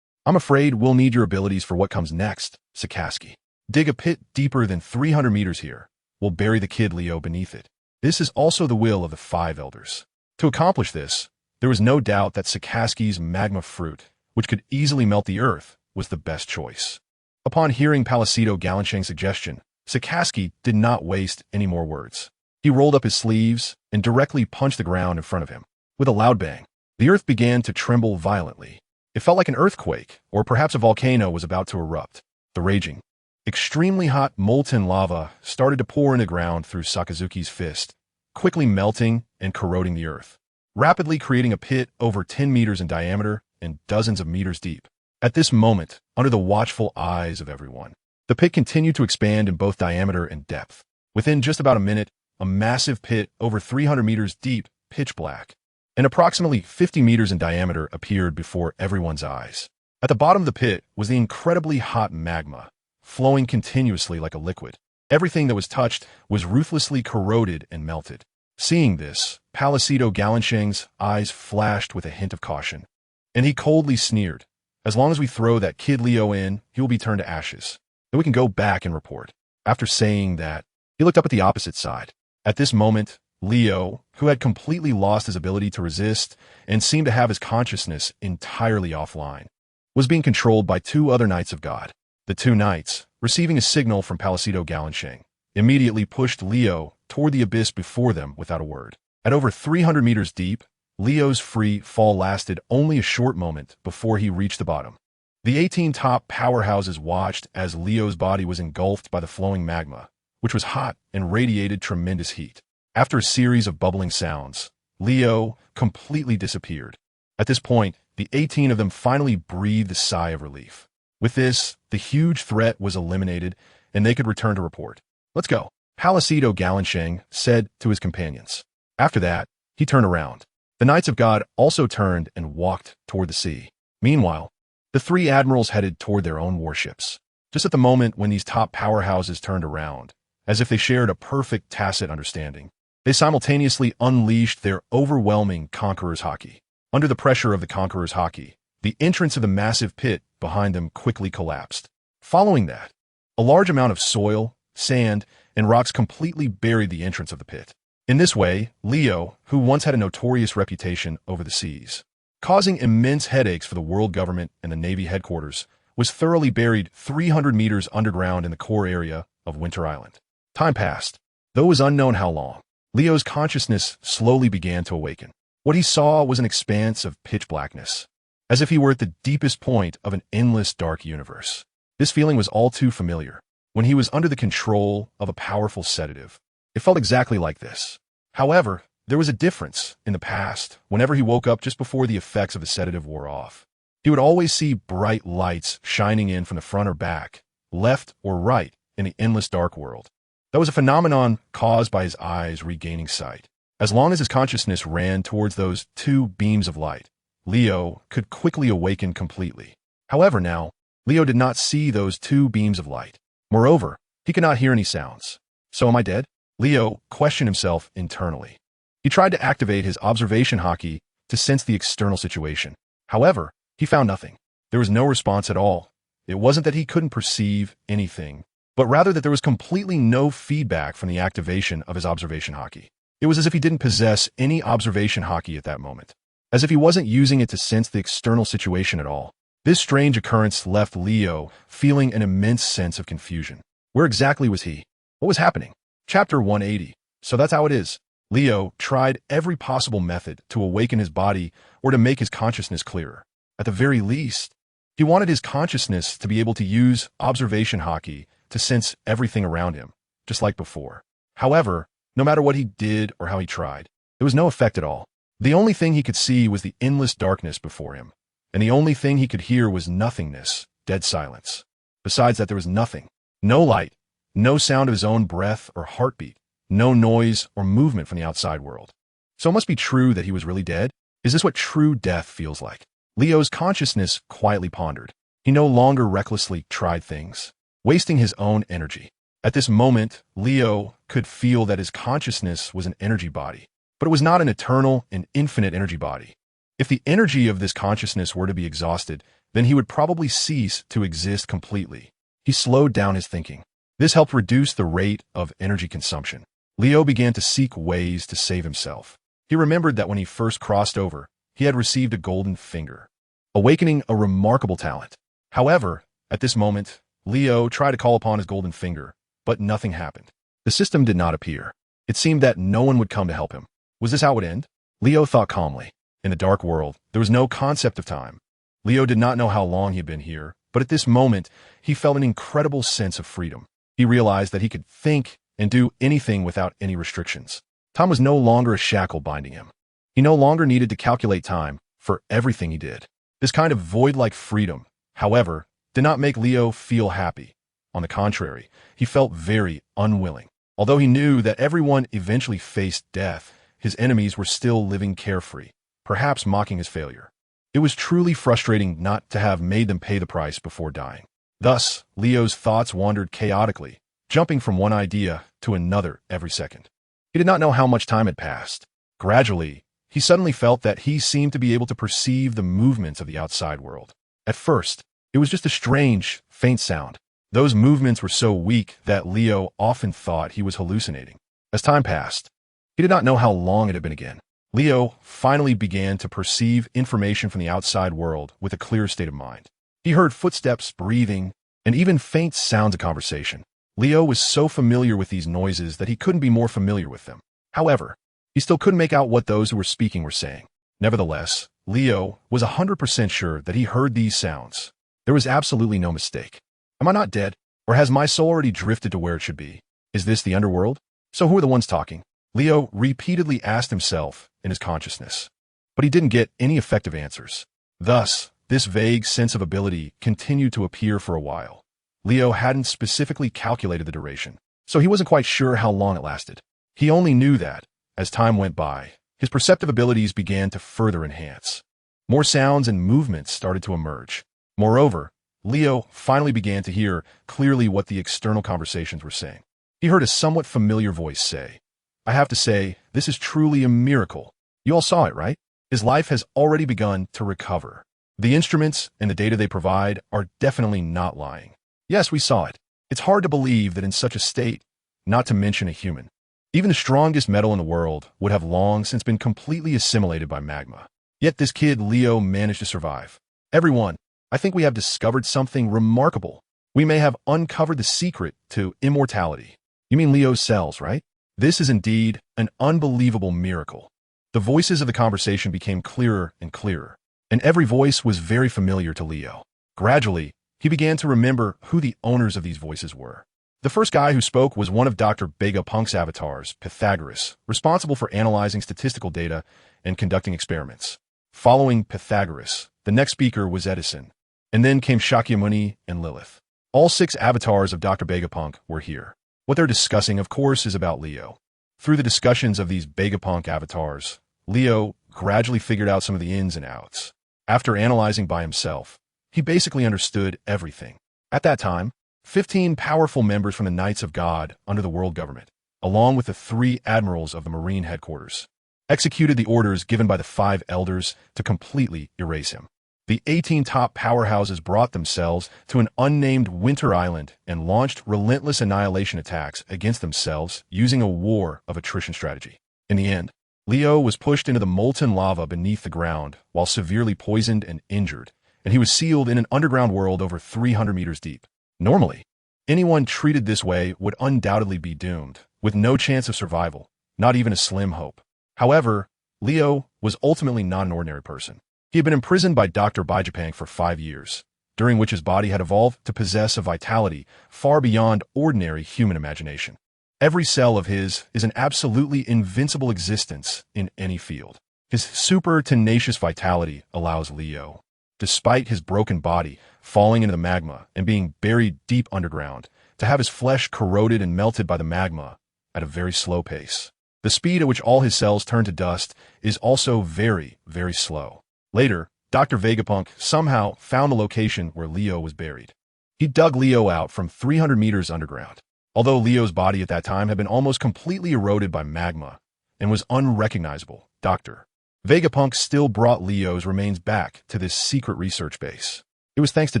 "I'm afraid we'll need your abilities for what comes next, Sakaski. Dig a pit deeper than 300 meters here. We'll bury the kid Leo beneath it. This is also the will of the 5 elders." To accomplish this, there was no doubt that Sakaski's magma fruit, which could easily melt the earth, was the best choice. Upon hearing TheThird's suggestion, Sakaski did not waste any more words. He rolled up his sleeves and directly punched the ground in front of him. With a loud bang, the earth began to tremble violently. It felt like an earthquake, or perhaps a volcano was about to erupt. The raging, extremely hot molten lava started to pour into the ground through Sakazuki's fist, quickly melting and corroding the earth, rapidly creating a pit over 10 meters in diameter and dozens of meters deep. At this moment, under the watchful eyes of everyone, the pit continued to expand in both diameter and depth. Within just about a minute, a massive pit over 300 meters deep, pitch black, and approximately 50 meters in diameter appeared before everyone's eyes. At the bottom of the pit was the incredibly hot magma, flowing continuously like a liquid. Everything that was touched was ruthlessly corroded and melted. Seeing this, TheThird's eyes flashed with a hint of caution, and he coldly sneered. "As long as we throw that kid Leo in, he will be turned to ashes. Then we can go back and report." After saying that, he looked up at the opposite side. At this moment, Leo, who had completely lost his ability to resist and seemed to have his consciousness entirely offline, was being controlled by 2 other Knights of God. The 2 knights, receiving a signal from TheThird's, immediately pushed Leo toward the abyss before them without a word. At over 300 meters deep, Leo's free fall lasted only a short moment before he reached the bottom. The 18 top powerhouses watched as Leo's body was engulfed by the flowing magma, which was hot and radiated tremendous heat. After a series of bubbling sounds, Leo completely disappeared. At this point, the 18 of them finally breathed a sigh of relief. With this, the huge threat was eliminated, and they could return to report. "Let's go," TheThird's said to his companions. After that, he turned around. The Knights of God also turned and walked toward the sea. Meanwhile, the 3 admirals headed toward their own warships. Just at the moment when these top powerhouses turned around, as if they shared a perfect tacit understanding, they simultaneously unleashed their overwhelming Conqueror's Haki. Under the pressure of the Conqueror's Haki, the entrance of the massive pit behind them quickly collapsed. Following that, a large amount of soil, sand, and rocks completely buried the entrance of the pit. In this way, Leo, who once had a notorious reputation over the seas, causing immense headaches for the world government and the Navy headquarters, was thoroughly buried 300 meters underground in the core area of Winter Island. Time passed. Though it was unknown how long, Leo's consciousness slowly began to awaken. What he saw was an expanse of pitch blackness, as if he were at the deepest point of an endless dark universe. This feeling was all too familiar. When he was under the control of a powerful sedative, it felt exactly like this. However, there was a difference. In the past, whenever he woke up just before the effects of the sedative wore off, he would always see bright lights shining in from the front or back, left or right in the endless dark world. That was a phenomenon caused by his eyes regaining sight. As long as his consciousness ran towards those 2 beams of light, Leo could quickly awaken completely. However, now, Leo did not see those 2 beams of light. Moreover, he could not hear any sounds. So am I dead? Leo questioned himself internally. He tried to activate his observation Haki to sense the external situation. However, he found nothing. There was no response at all. It wasn't that he couldn't perceive anything, but rather that there was completely no feedback from the activation of his observation Haki. It was as if he didn't possess any observation Haki at that moment, as if he wasn't using it to sense the external situation at all. This strange occurrence left Leo feeling an immense sense of confusion. Where exactly was he? What was happening? Chapter 180. So that's how it is. Leo tried every possible method to awaken his body or to make his consciousness clearer. At the very least, he wanted his consciousness to be able to use observation Haki to sense everything around him, just like before. However, no matter what he did or how he tried, there was no effect at all. The only thing he could see was the endless darkness before him, and the only thing he could hear was nothingness, dead silence. Besides that, there was nothing. No light, no sound of his own breath or heartbeat, no noise or movement from the outside world. So it must be true that he was really dead? Is this what true death feels like? Leo's consciousness quietly pondered. He no longer recklessly tried things, wasting his own energy. At this moment, Leo could feel that his consciousness was an energy body, but it was not an eternal and infinite energy body. If the energy of this consciousness were to be exhausted, then he would probably cease to exist completely. He slowed down his thinking. This helped reduce the rate of energy consumption. Leo began to seek ways to save himself. He remembered that when he first crossed over, he had received a golden finger, awakening a remarkable talent. However, at this moment, Leo tried to call upon his golden finger, but nothing happened. The system did not appear. It seemed that no one would come to help him. Was this how it would end? Leo thought calmly. In the dark world, there was no concept of time. Leo did not know how long he had been here, but at this moment, he felt an incredible sense of freedom. He realized that he could think and do anything without any restrictions. Time was no longer a shackle binding him. He no longer needed to calculate time for everything he did. This kind of void-like freedom, however, did not make Leo feel happy. On the contrary, he felt very unwilling. Although he knew that everyone eventually faced death, his enemies were still living carefree, perhaps mocking his failure. It was truly frustrating not to have made them pay the price before dying. Thus, Leo's thoughts wandered chaotically, jumping from one idea to another every second. He did not know how much time had passed. Gradually, he suddenly felt that he seemed to be able to perceive the movements of the outside world. At first, it was just a strange, faint sound. Those movements were so weak that Leo often thought he was hallucinating. As time passed, he did not know how long it had been again. Leo finally began to perceive information from the outside world with a clear state of mind. He heard footsteps, breathing, and even faint sounds of conversation. Leo was so familiar with these noises that he couldn't be more familiar with them. However, he still couldn't make out what those who were speaking were saying. Nevertheless, Leo was 100% sure that he heard these sounds. There was absolutely no mistake. Am I not dead? Or has my soul already drifted to where it should be? Is this the underworld? So who are the ones talking? Leo repeatedly asked himself in his consciousness, but he didn't get any effective answers. Thus, this vague sense of ability continued to appear for a while. Leo hadn't specifically calculated the duration, so he wasn't quite sure how long it lasted. He only knew that, as time went by, his perceptive abilities began to further enhance. More sounds and movements started to emerge. Moreover, Leo finally began to hear clearly what the external conversations were saying. He heard a somewhat familiar voice say, "I have to say, this is truly a miracle. You all saw it, right? His life has already begun to recover. The instruments and the data they provide are definitely not lying. Yes, we saw it. It's hard to believe that in such a state, not to mention a human, even the strongest metal in the world would have long since been completely assimilated by magma. Yet this kid, Leo, managed to survive. Everyone, I think we have discovered something remarkable. We may have uncovered the secret to immortality." You mean Leo's cells, right? This is indeed an unbelievable miracle. The voices of the conversation became clearer and clearer, and every voice was very familiar to Leo. Gradually, he began to remember who the owners of these voices were. The first guy who spoke was one of Dr. Vegapunk's avatars, Pythagoras, responsible for analyzing statistical data and conducting experiments. Following Pythagoras, the next speaker was Edison, and then came Shakyamuni and Lilith. All 6 avatars of Dr. Vegapunk were here. What they're discussing, of course, is about Leo. Through the discussions of these Vegapunk avatars, Leo gradually figured out some of the ins and outs. After analyzing by himself, he basically understood everything. At that time, 15 powerful members from the Knights of God under the world government, along with the 3 admirals of the Marine headquarters, executed the orders given by the 5 elders to completely erase him. The 18 top powerhouses brought themselves to an unnamed winter island and launched relentless annihilation attacks against themselves using a war of attrition strategy. In the end, Leo was pushed into the molten lava beneath the ground while severely poisoned and injured, and he was sealed in an underground world over 300 meters deep. Normally, anyone treated this way would undoubtedly be doomed, with no chance of survival, not even a slim hope. However, Leo was ultimately not an ordinary person. He had been imprisoned by Dr. Bijapang for 5 years, during which his body had evolved to possess a vitality far beyond ordinary human imagination. Every cell of his is an absolutely invincible existence in any field. His super tenacious vitality allows Leo, despite his broken body falling into the magma and being buried deep underground, to have his flesh corroded and melted by the magma at a very slow pace. The speed at which all his cells turn to dust is also very, very slow. Later, Dr. Vegapunk somehow found the location where Leo was buried. He dug Leo out from 300 meters underground. Although Leo's body at that time had been almost completely eroded by magma and was unrecognizable, Dr. Vegapunk still brought Leo's remains back to this secret research base. It was thanks to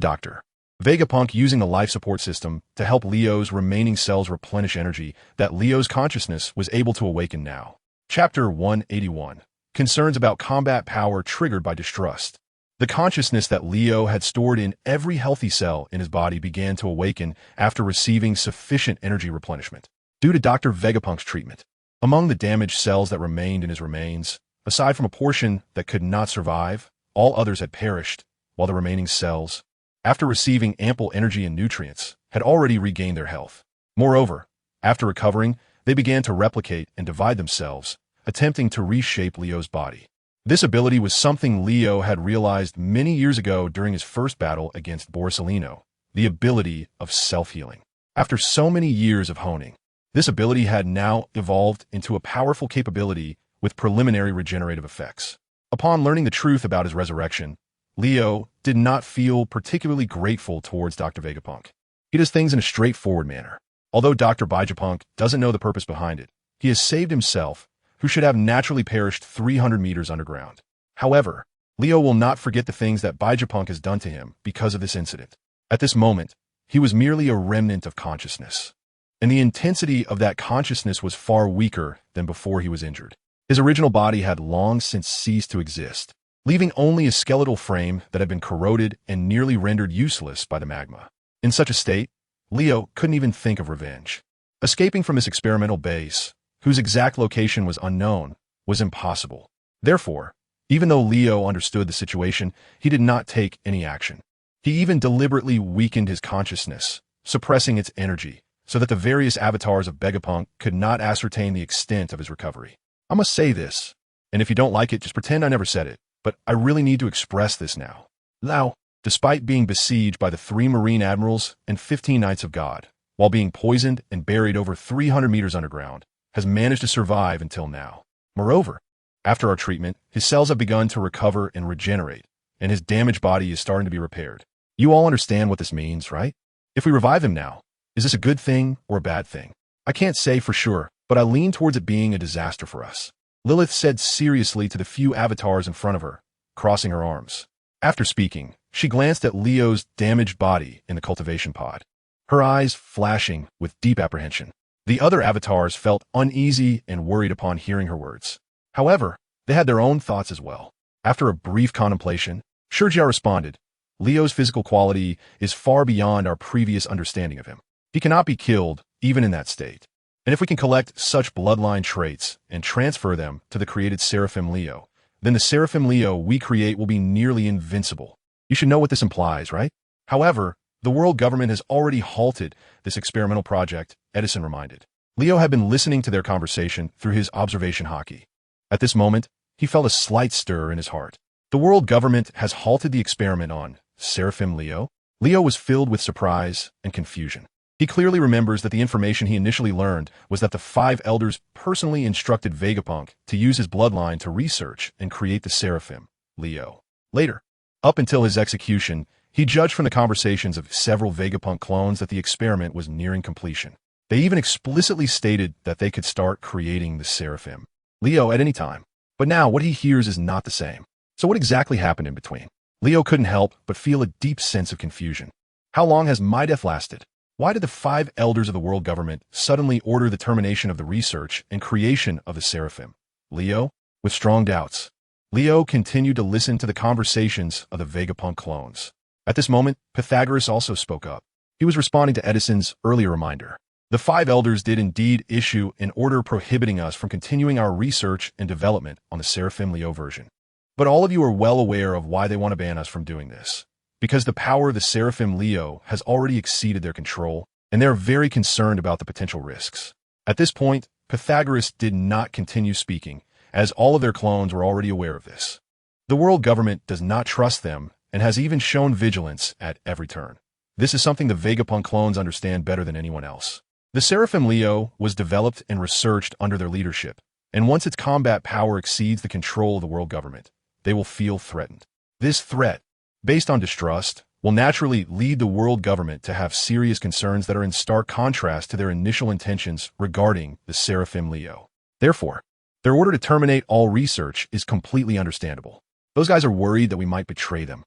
Dr. Vegapunk using the life support system to help Leo's remaining cells replenish energy that Leo's consciousness was able to awaken now. Chapter 181. Concerns about combat power triggered by distrust. The consciousness that Leo had stored in every healthy cell in his body began to awaken after receiving sufficient energy replenishment. Due to Dr. Vegapunk's treatment, among the damaged cells that remained in his remains, aside from a portion that could not survive, all others had perished, while the remaining cells, after receiving ample energy and nutrients, had already regained their health. Moreover, after recovering, they began to replicate and divide themselves, attempting to reshape Leo's body. This ability was something Leo had realized many years ago during his first battle against Borsalino, the ability of self-healing. After so many years of honing, this ability had now evolved into a powerful capability with preliminary regenerative effects. Upon learning the truth about his resurrection, Leo did not feel particularly grateful towards Dr. Vegapunk. He does things in a straightforward manner. Although Dr. Bijapunk doesn't know the purpose behind it, he has saved himself, who should have naturally perished 300 meters underground. However, Leo will not forget the things that Bijapunk has done to him because of this incident. At this moment, he was merely a remnant of consciousness, and the intensity of that consciousness was far weaker than before he was injured. His original body had long since ceased to exist, leaving only a skeletal frame that had been corroded and nearly rendered useless by the magma. In such a state, Leo couldn't even think of revenge. Escaping from this experimental base, whose exact location was unknown, was impossible. Therefore, even though Leo understood the situation, he did not take any action. He even deliberately weakened his consciousness, suppressing its energy, so that the various avatars of Vegapunk could not ascertain the extent of his recovery. I must say this, and if you don't like it, just pretend I never said it, but I really need to express this now. Lao, despite being besieged by the 3 Marine Admirals and 15 Knights of God, while being poisoned and buried over 300 meters underground, has managed to survive until now. Moreover, after our treatment, his cells have begun to recover and regenerate, and his damaged body is starting to be repaired. You all understand what this means, right? If we revive him now, is this a good thing or a bad thing? I can't say for sure, but I lean towards it being a disaster for us. Lilith said seriously to the few avatars in front of her, crossing her arms. After speaking, she glanced at Leo's damaged body in the cultivation pod, her eyes flashing with deep apprehension. The other avatars felt uneasy and worried upon hearing her words. However, they had their own thoughts as well. After a brief contemplation, Shurjia responded, Leo's physical quality is far beyond our previous understanding of him. He cannot be killed, even in that state. And if we can collect such bloodline traits and transfer them to the created Seraphim Leo, then the Seraphim Leo we create will be nearly invincible. You should know what this implies, right? However, the world government has already halted this experimental project, Edison reminded. Leo had been listening to their conversation through his observation Haki. At this moment, he felt a slight stir in his heart. The world government has halted the experiment on Seraphim Leo? Leo was filled with surprise and confusion. He clearly remembers that the information he initially learned was that the 5 elders personally instructed Vegapunk to use his bloodline to research and create the Seraphim Leo. Later, up until his execution, he judged from the conversations of several Vegapunk clones that the experiment was nearing completion. They even explicitly stated that they could start creating the Seraphim Leo at any time. But now what he hears is not the same. So what exactly happened in between? Leo couldn't help but feel a deep sense of confusion. How long has my death lasted? Why did the 5 elders of the world government suddenly order the termination of the research and creation of the Seraphim Leo? With strong doubts, Leo continued to listen to the conversations of the Vegapunk clones. At this moment, Pythagoras also spoke up. He was responding to Edison's earlier reminder. The 5 elders did indeed issue an order prohibiting us from continuing our research and development on the Seraphim Leo version. But all of you are well aware of why they want to ban us from doing this. Because the power of the Seraphim Leo has already exceeded their control, and they are very concerned about the potential risks. At this point, Pythagoras did not continue speaking, as all of their clones were already aware of this. The world government does not trust them and has even shown vigilance at every turn. This is something the Vegapunk clones understand better than anyone else. The Seraphim Leo was developed and researched under their leadership, and once its combat power exceeds the control of the world government, they will feel threatened. This threat, based on distrust, will naturally lead the world government to have serious concerns that are in stark contrast to their initial intentions regarding the Seraphim Leo. Therefore, their order to terminate all research is completely understandable. Those guys are worried that we might betray them.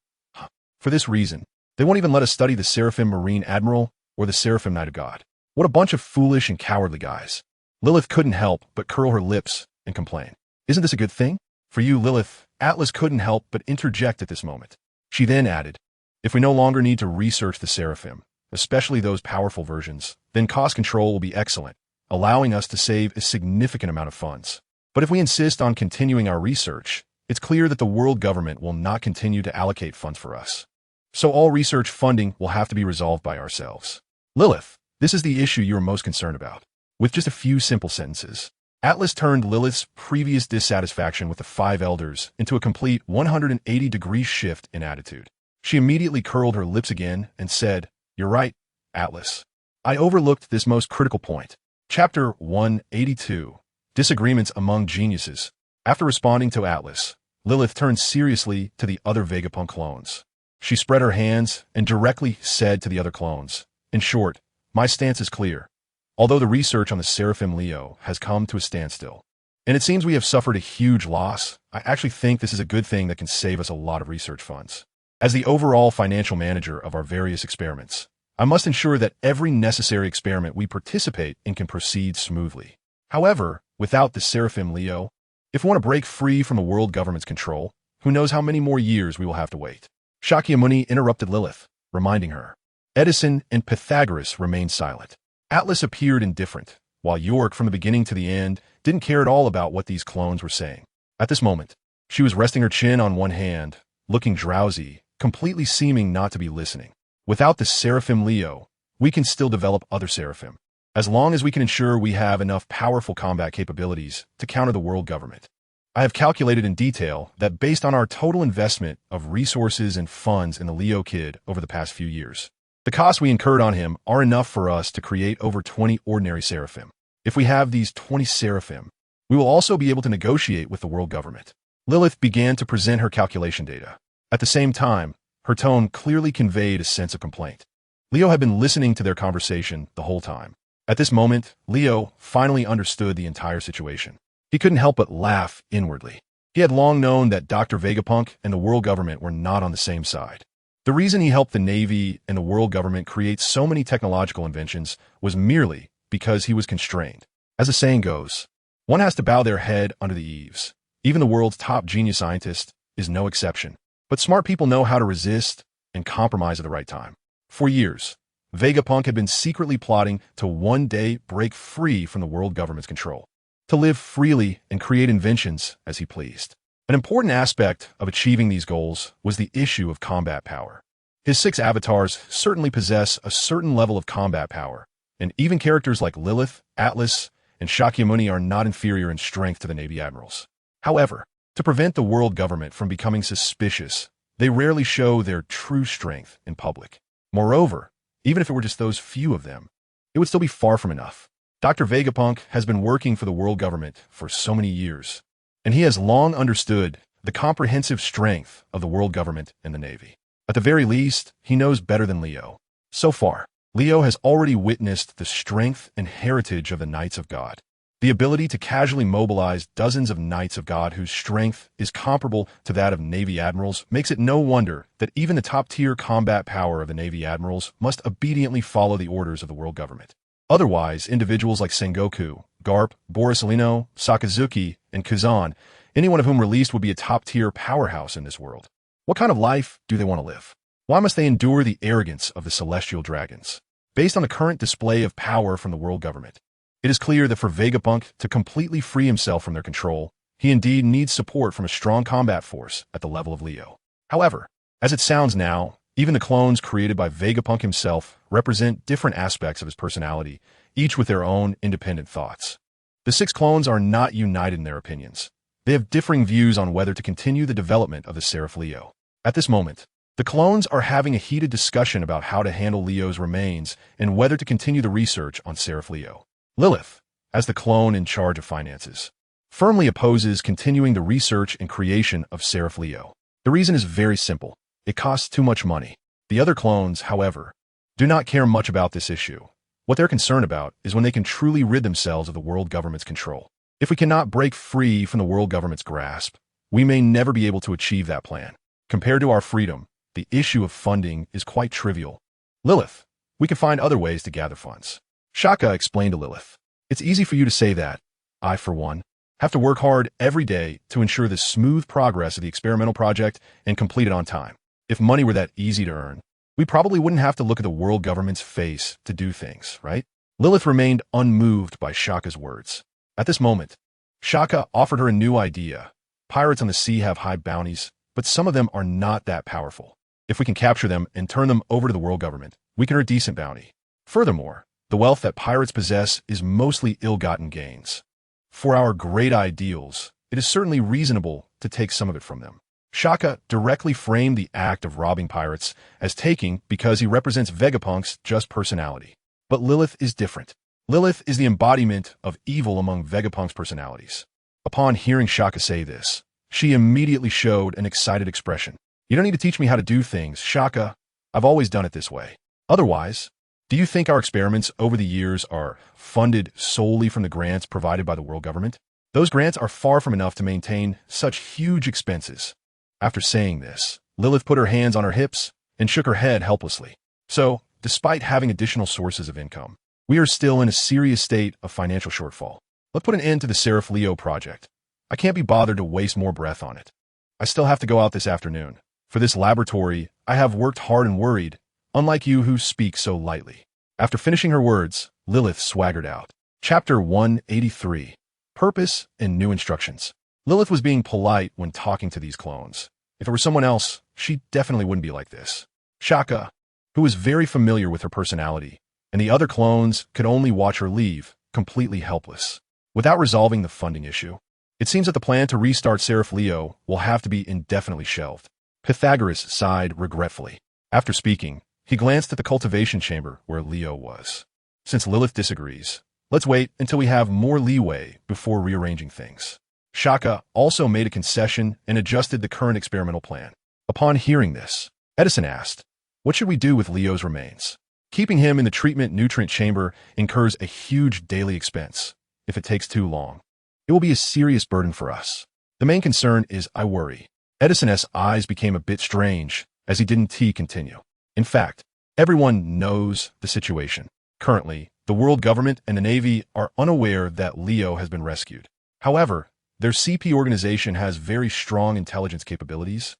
For this reason, they won't even let us study the Seraphim Marine Admiral or the Seraphim Knight of God. What a bunch of foolish and cowardly guys. Lilith couldn't help but curl her lips and complain. Isn't this a good thing? For you, Lilith, Atlas couldn't help but interject at this moment. She then added, if we no longer need to research the Seraphim, especially those powerful versions, then cost control will be excellent, allowing us to save a significant amount of funds. But if we insist on continuing our research, it's clear that the world government will not continue to allocate funds for us. So all research funding will have to be resolved by ourselves. Lilith, this is the issue you are most concerned about. With just a few simple sentences, Atlas turned Lilith's previous dissatisfaction with the five elders into a complete 180-degree shift in attitude. She immediately curled her lips again and said, you're right, Atlas. I overlooked this most critical point. Chapter 182, Disagreements Among Geniuses. After responding to Atlas, Lilith turned seriously to the other Vegapunk clones. She spread her hands and directly said to the other clones, in short, my stance is clear. Although the research on the Seraphim Leo has come to a standstill, and it seems we have suffered a huge loss, I actually think this is a good thing that can save us a lot of research funds. As the overall financial manager of our various experiments, I must ensure that every necessary experiment we participate in can proceed smoothly. However, without the Seraphim Leo, if we want to break free from the world government's control, who knows how many more years we will have to wait. Shakyamuni interrupted Lilith, reminding her. Edison and Pythagoras remained silent. Atlas appeared indifferent, while York, from the beginning to the end, didn't care at all about what these clones were saying. At this moment, she was resting her chin on one hand, looking drowsy, completely seeming not to be listening. Without the Seraphim Leo, we can still develop other Seraphim, as long as we can ensure we have enough powerful combat capabilities to counter the world government. I have calculated in detail that based on our total investment of resources and funds in the Leo Kid over the past few years, the costs we incurred on him are enough for us to create over 20 ordinary Seraphim. If we have these 20 Seraphim, we will also be able to negotiate with the world government. Lilith began to present her calculation data. At the same time, her tone clearly conveyed a sense of complaint. Leo had been listening to their conversation the whole time. At this moment, Leo finally understood the entire situation. He couldn't help but laugh inwardly. He had long known that Dr. Vegapunk and the world government were not on the same side. The reason he helped the Navy and the world government create so many technological inventions was merely because he was constrained. As the saying goes, one has to bow their head under the eaves. Even the world's top genius scientist is no exception. But smart people know how to resist and compromise at the right time. For years, Vegapunk had been secretly plotting to one day break free from the world government's control, to live freely and create inventions as he pleased. An important aspect of achieving these goals was the issue of combat power. His 6 avatars certainly possess a certain level of combat power, and even characters like Lilith, Atlas, and Shakyamuni are not inferior in strength to the Navy admirals. However, to prevent the world government from becoming suspicious, they rarely show their true strength in public. Moreover, even if it were just those few of them, it would still be far from enough. Dr. Vegapunk has been working for the world government for so many years, and he has long understood the comprehensive strength of the world government and the Navy. At the very least, he knows better than Leo. So far, Leo has already witnessed the strength and heritage of the Knights of God. The ability to casually mobilize dozens of Knights of God whose strength is comparable to that of Navy admirals makes it no wonder that even the top-tier combat power of the Navy admirals must obediently follow the orders of the world government. Otherwise, individuals like Sengoku, Garp, Borisolino, Sakazuki, and Kazan, any one of whom released would be a top-tier powerhouse in this world. What kind of life do they want to live? Why must they endure the arrogance of the celestial dragons? Based on the current display of power from the world government, it is clear that for Vegapunk to completely free himself from their control, He indeed needs support from a strong combat force at the level of Leo. However, as it sounds now, even the clones created by Vegapunk himself represent different aspects of his personality, each with their own independent thoughts. The 6 clones are not united in their opinions. They have differing views on whether to continue the development of the Seraph Leo. At this moment, the clones are having a heated discussion about how to handle Leo's remains and whether to continue the research on Seraph Leo. Lilith, as the clone in charge of finances, firmly opposes continuing the research and creation of Seraph Leo. The reason is very simple. It costs too much money. The other clones, however, do not care much about this issue. What they're concerned about is when they can truly rid themselves of the world government's control. If we cannot break free from the world government's grasp, we may never be able to achieve that plan. Compared to our freedom, the issue of funding is quite trivial. Lilith, we can find other ways to gather funds. Shaka explained to Lilith. It's easy for you to say that. I, for one, have to work hard every day to ensure the smooth progress of the experimental project and complete it on time. If money were that easy to earn, we probably wouldn't have to look at the world government's face to do things, right? Lilith remained unmoved by Shaka's words. At this moment, Shaka offered her a new idea. Pirates on the sea have high bounties, but some of them are not that powerful. If we can capture them and turn them over to the world government, we can earn a decent bounty. Furthermore, the wealth that pirates possess is mostly ill-gotten gains. For our great ideals, it is certainly reasonable to take some of it from them. Shaka directly framed the act of robbing pirates as taking because he represents Vegapunk's just personality. But Lilith is different. Lilith is the embodiment of evil among Vegapunk's personalities. Upon hearing Shaka say this, she immediately showed an excited expression. You don't need to teach me how to do things, Shaka. I've always done it this way. Otherwise, do you think our experiments over the years are funded solely from the grants provided by the world government? Those grants are far from enough to maintain such huge expenses. After saying this, Lilith put her hands on her hips and shook her head helplessly. So, despite having additional sources of income, we are still in a serious state of financial shortfall. Let's put an end to the Seraph Leo project. I can't be bothered to waste more breath on it. I still have to go out this afternoon. For this laboratory, I have worked hard and worried, unlike you who speak so lightly. After finishing her words, Lilith swaggered out. Chapter 183. Purpose and New Instructions. Lilith was being polite when talking to these clones. If it were someone else, she definitely wouldn't be like this. Shaka, who was very familiar with her personality, and the other clones could only watch her leave, completely helpless. Without resolving the funding issue, it seems that the plan to restart Seraph Leo will have to be indefinitely shelved. Pythagoras sighed regretfully. After speaking, he glanced at the cultivation chamber where Leo was. Since Lilith disagrees, let's wait until we have more leeway before rearranging things. Shaka also made a concession and adjusted the current experimental plan. Upon hearing this, Edison asked, what should we do with Leo's remains? Keeping him in the treatment nutrient chamber incurs a huge daily expense. If it takes too long, it will be a serious burden for us. The main concern is I worry. Edison's eyes became a bit strange as he didn't continue. In fact, everyone knows the situation. Currently, the world government and the Navy are unaware that Leo has been rescued. However, their CP organization has very strong intelligence capabilities.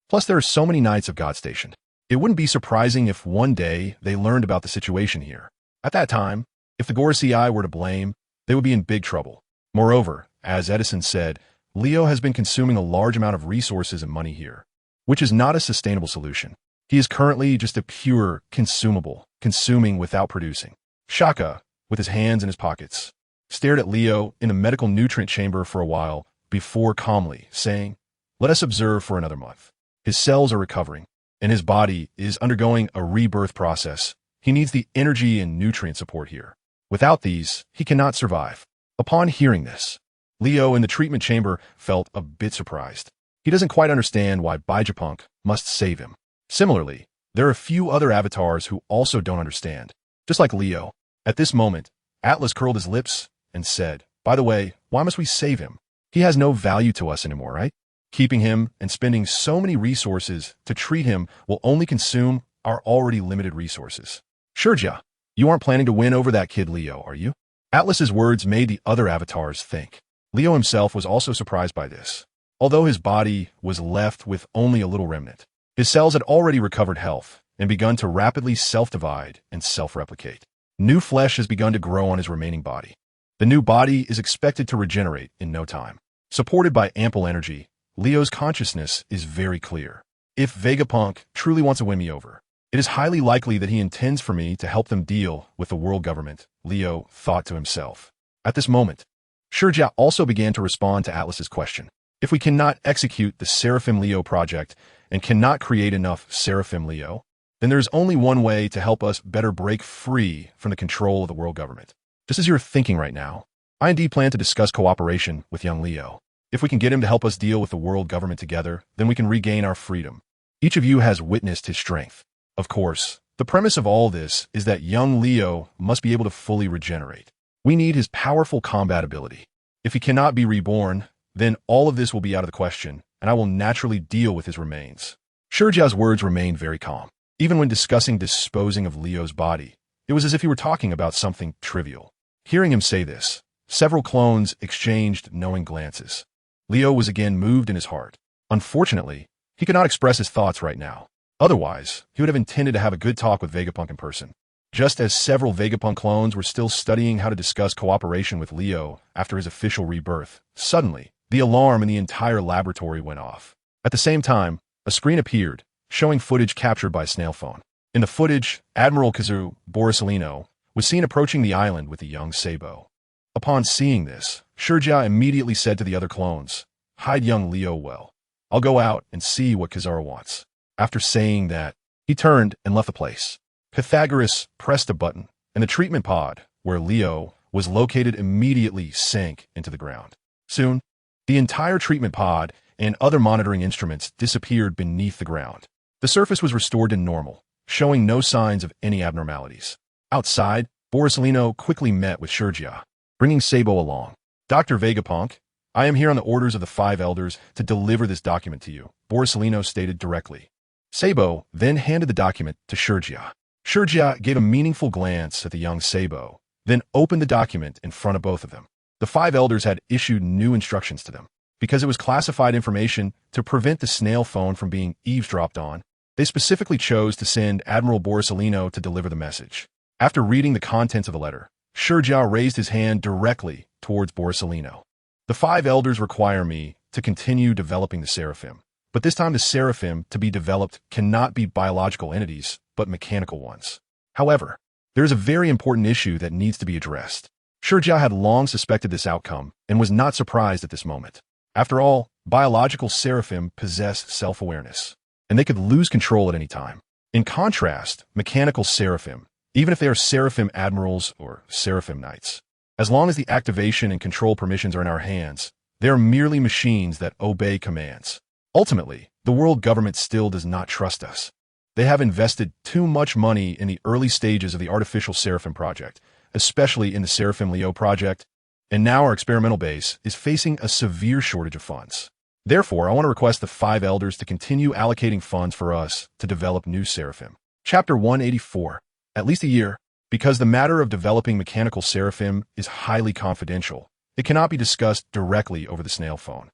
Plus, there are so many Knights of God stationed. It wouldn't be surprising if one day they learned about the situation here. At that time, if the Gorsi were to blame, they would be in big trouble. Moreover, as Edison said, Leo has been consuming a large amount of resources and money here, which is not a sustainable solution. He is currently just a pure consumable, consuming without producing. Shaka, with his hands in his pockets, stared at Leo in the medical nutrient chamber for a while before calmly saying, let us observe for another month. His cells are recovering, and his body is undergoing a rebirth process. He needs the energy and nutrient support here. Without these, he cannot survive. Upon hearing this, Leo in the treatment chamber felt a bit surprised. He doesn't quite understand why Vegapunk must save him. Similarly, there are a few other avatars who also don't understand. Just like Leo, at this moment, Atlas curled his lips and said, by the way, why must we save him? He has no value to us anymore, right? Keeping him and spending so many resources to treat him will only consume our already limited resources. Sure, you aren't planning to win over that kid Leo, are you? Atlas's words made the other avatars think. Leo himself was also surprised by this. Although his body was left with only a little remnant, his cells had already recovered health and begun to rapidly self-divide and self-replicate. New flesh has begun to grow on his remaining body. The new body is expected to regenerate in no time. Supported by ample energy, Leo's consciousness is very clear. If Vegapunk truly wants to win me over, it is highly likely that he intends for me to help them deal with the world government, Leo thought to himself. At this moment, Shurjia also began to respond to Atlas's question. If we cannot execute the Seraphim Leo project and cannot create enough Seraphim Leo, then there's only one way to help us better break free from the control of the world government. Just as you're thinking right now, I indeed plan to discuss cooperation with young Leo. If we can get him to help us deal with the world government together, then we can regain our freedom. Each of you has witnessed his strength. Of course, the premise of all this is that young Leo must be able to fully regenerate. We need his powerful combat ability. If he cannot be reborn, then all of this will be out of the question, and I will naturally deal with his remains. Shurjia's words remained very calm. Even when discussing disposing of Leo's body, it was as if he were talking about something trivial. Hearing him say this, several clones exchanged knowing glances. Leo was again moved in his heart. Unfortunately, he could not express his thoughts right now. Otherwise, he would have intended to have a good talk with Vegapunk in person. Just as several Vegapunk clones were still studying how to discuss cooperation with Leo after his official rebirth, suddenly, the alarm in the entire laboratory went off. At the same time, a screen appeared, showing footage captured by snail phone. In the footage, Admiral Kazu Borisolino was seen approaching the island with the young Sabo. Upon seeing this, Shurjia immediately said to the other clones, "Hide young Leo well. I'll go out and see what Kazara wants." After saying that, he turned and left the place. Pythagoras pressed a button, and the treatment pod, where Leo was located, immediately sank into the ground. Soon, the entire treatment pod and other monitoring instruments disappeared beneath the ground. The surface was restored to normal, showing no signs of any abnormalities. Outside, Borisolino quickly met with Shurjia, bringing Sabo along. "Dr. Vegapunk, I am here on the orders of the 5 elders to deliver this document to you," Borisolino stated directly. Sabo then handed the document to Shurjia. Shurjia gave a meaningful glance at the young Sabo, then opened the document in front of both of them. The 5 elders had issued new instructions to them. Because it was classified information to prevent the snail phone from being eavesdropped on, they specifically chose to send Admiral Borisolino to deliver the message. After reading the contents of the letter, Shurjia raised his hand directly towards Borisolino. "The 5 elders require me to continue developing the Seraphim, but this time the Seraphim to be developed cannot be biological entities, but mechanical ones. However, there is a very important issue that needs to be addressed." Shurjia had long suspected this outcome and was not surprised at this moment. After all, biological Seraphim possess self-awareness, and they could lose control at any time. In contrast, mechanical Seraphim, even if they are Seraphim Admirals or Seraphim Knights, as long as the activation and control permissions are in our hands, they are merely machines that obey commands. Ultimately, the world government still does not trust us. They have invested too much money in the early stages of the artificial Seraphim project, especially in the Seraphim Leo project, and now our experimental base is facing a severe shortage of funds. Therefore, I want to request the 5 elders to continue allocating funds for us to develop new Seraphim. Chapter 184. At least a year. Because the matter of developing mechanical Seraphim is highly confidential, it cannot be discussed directly over the snail phone.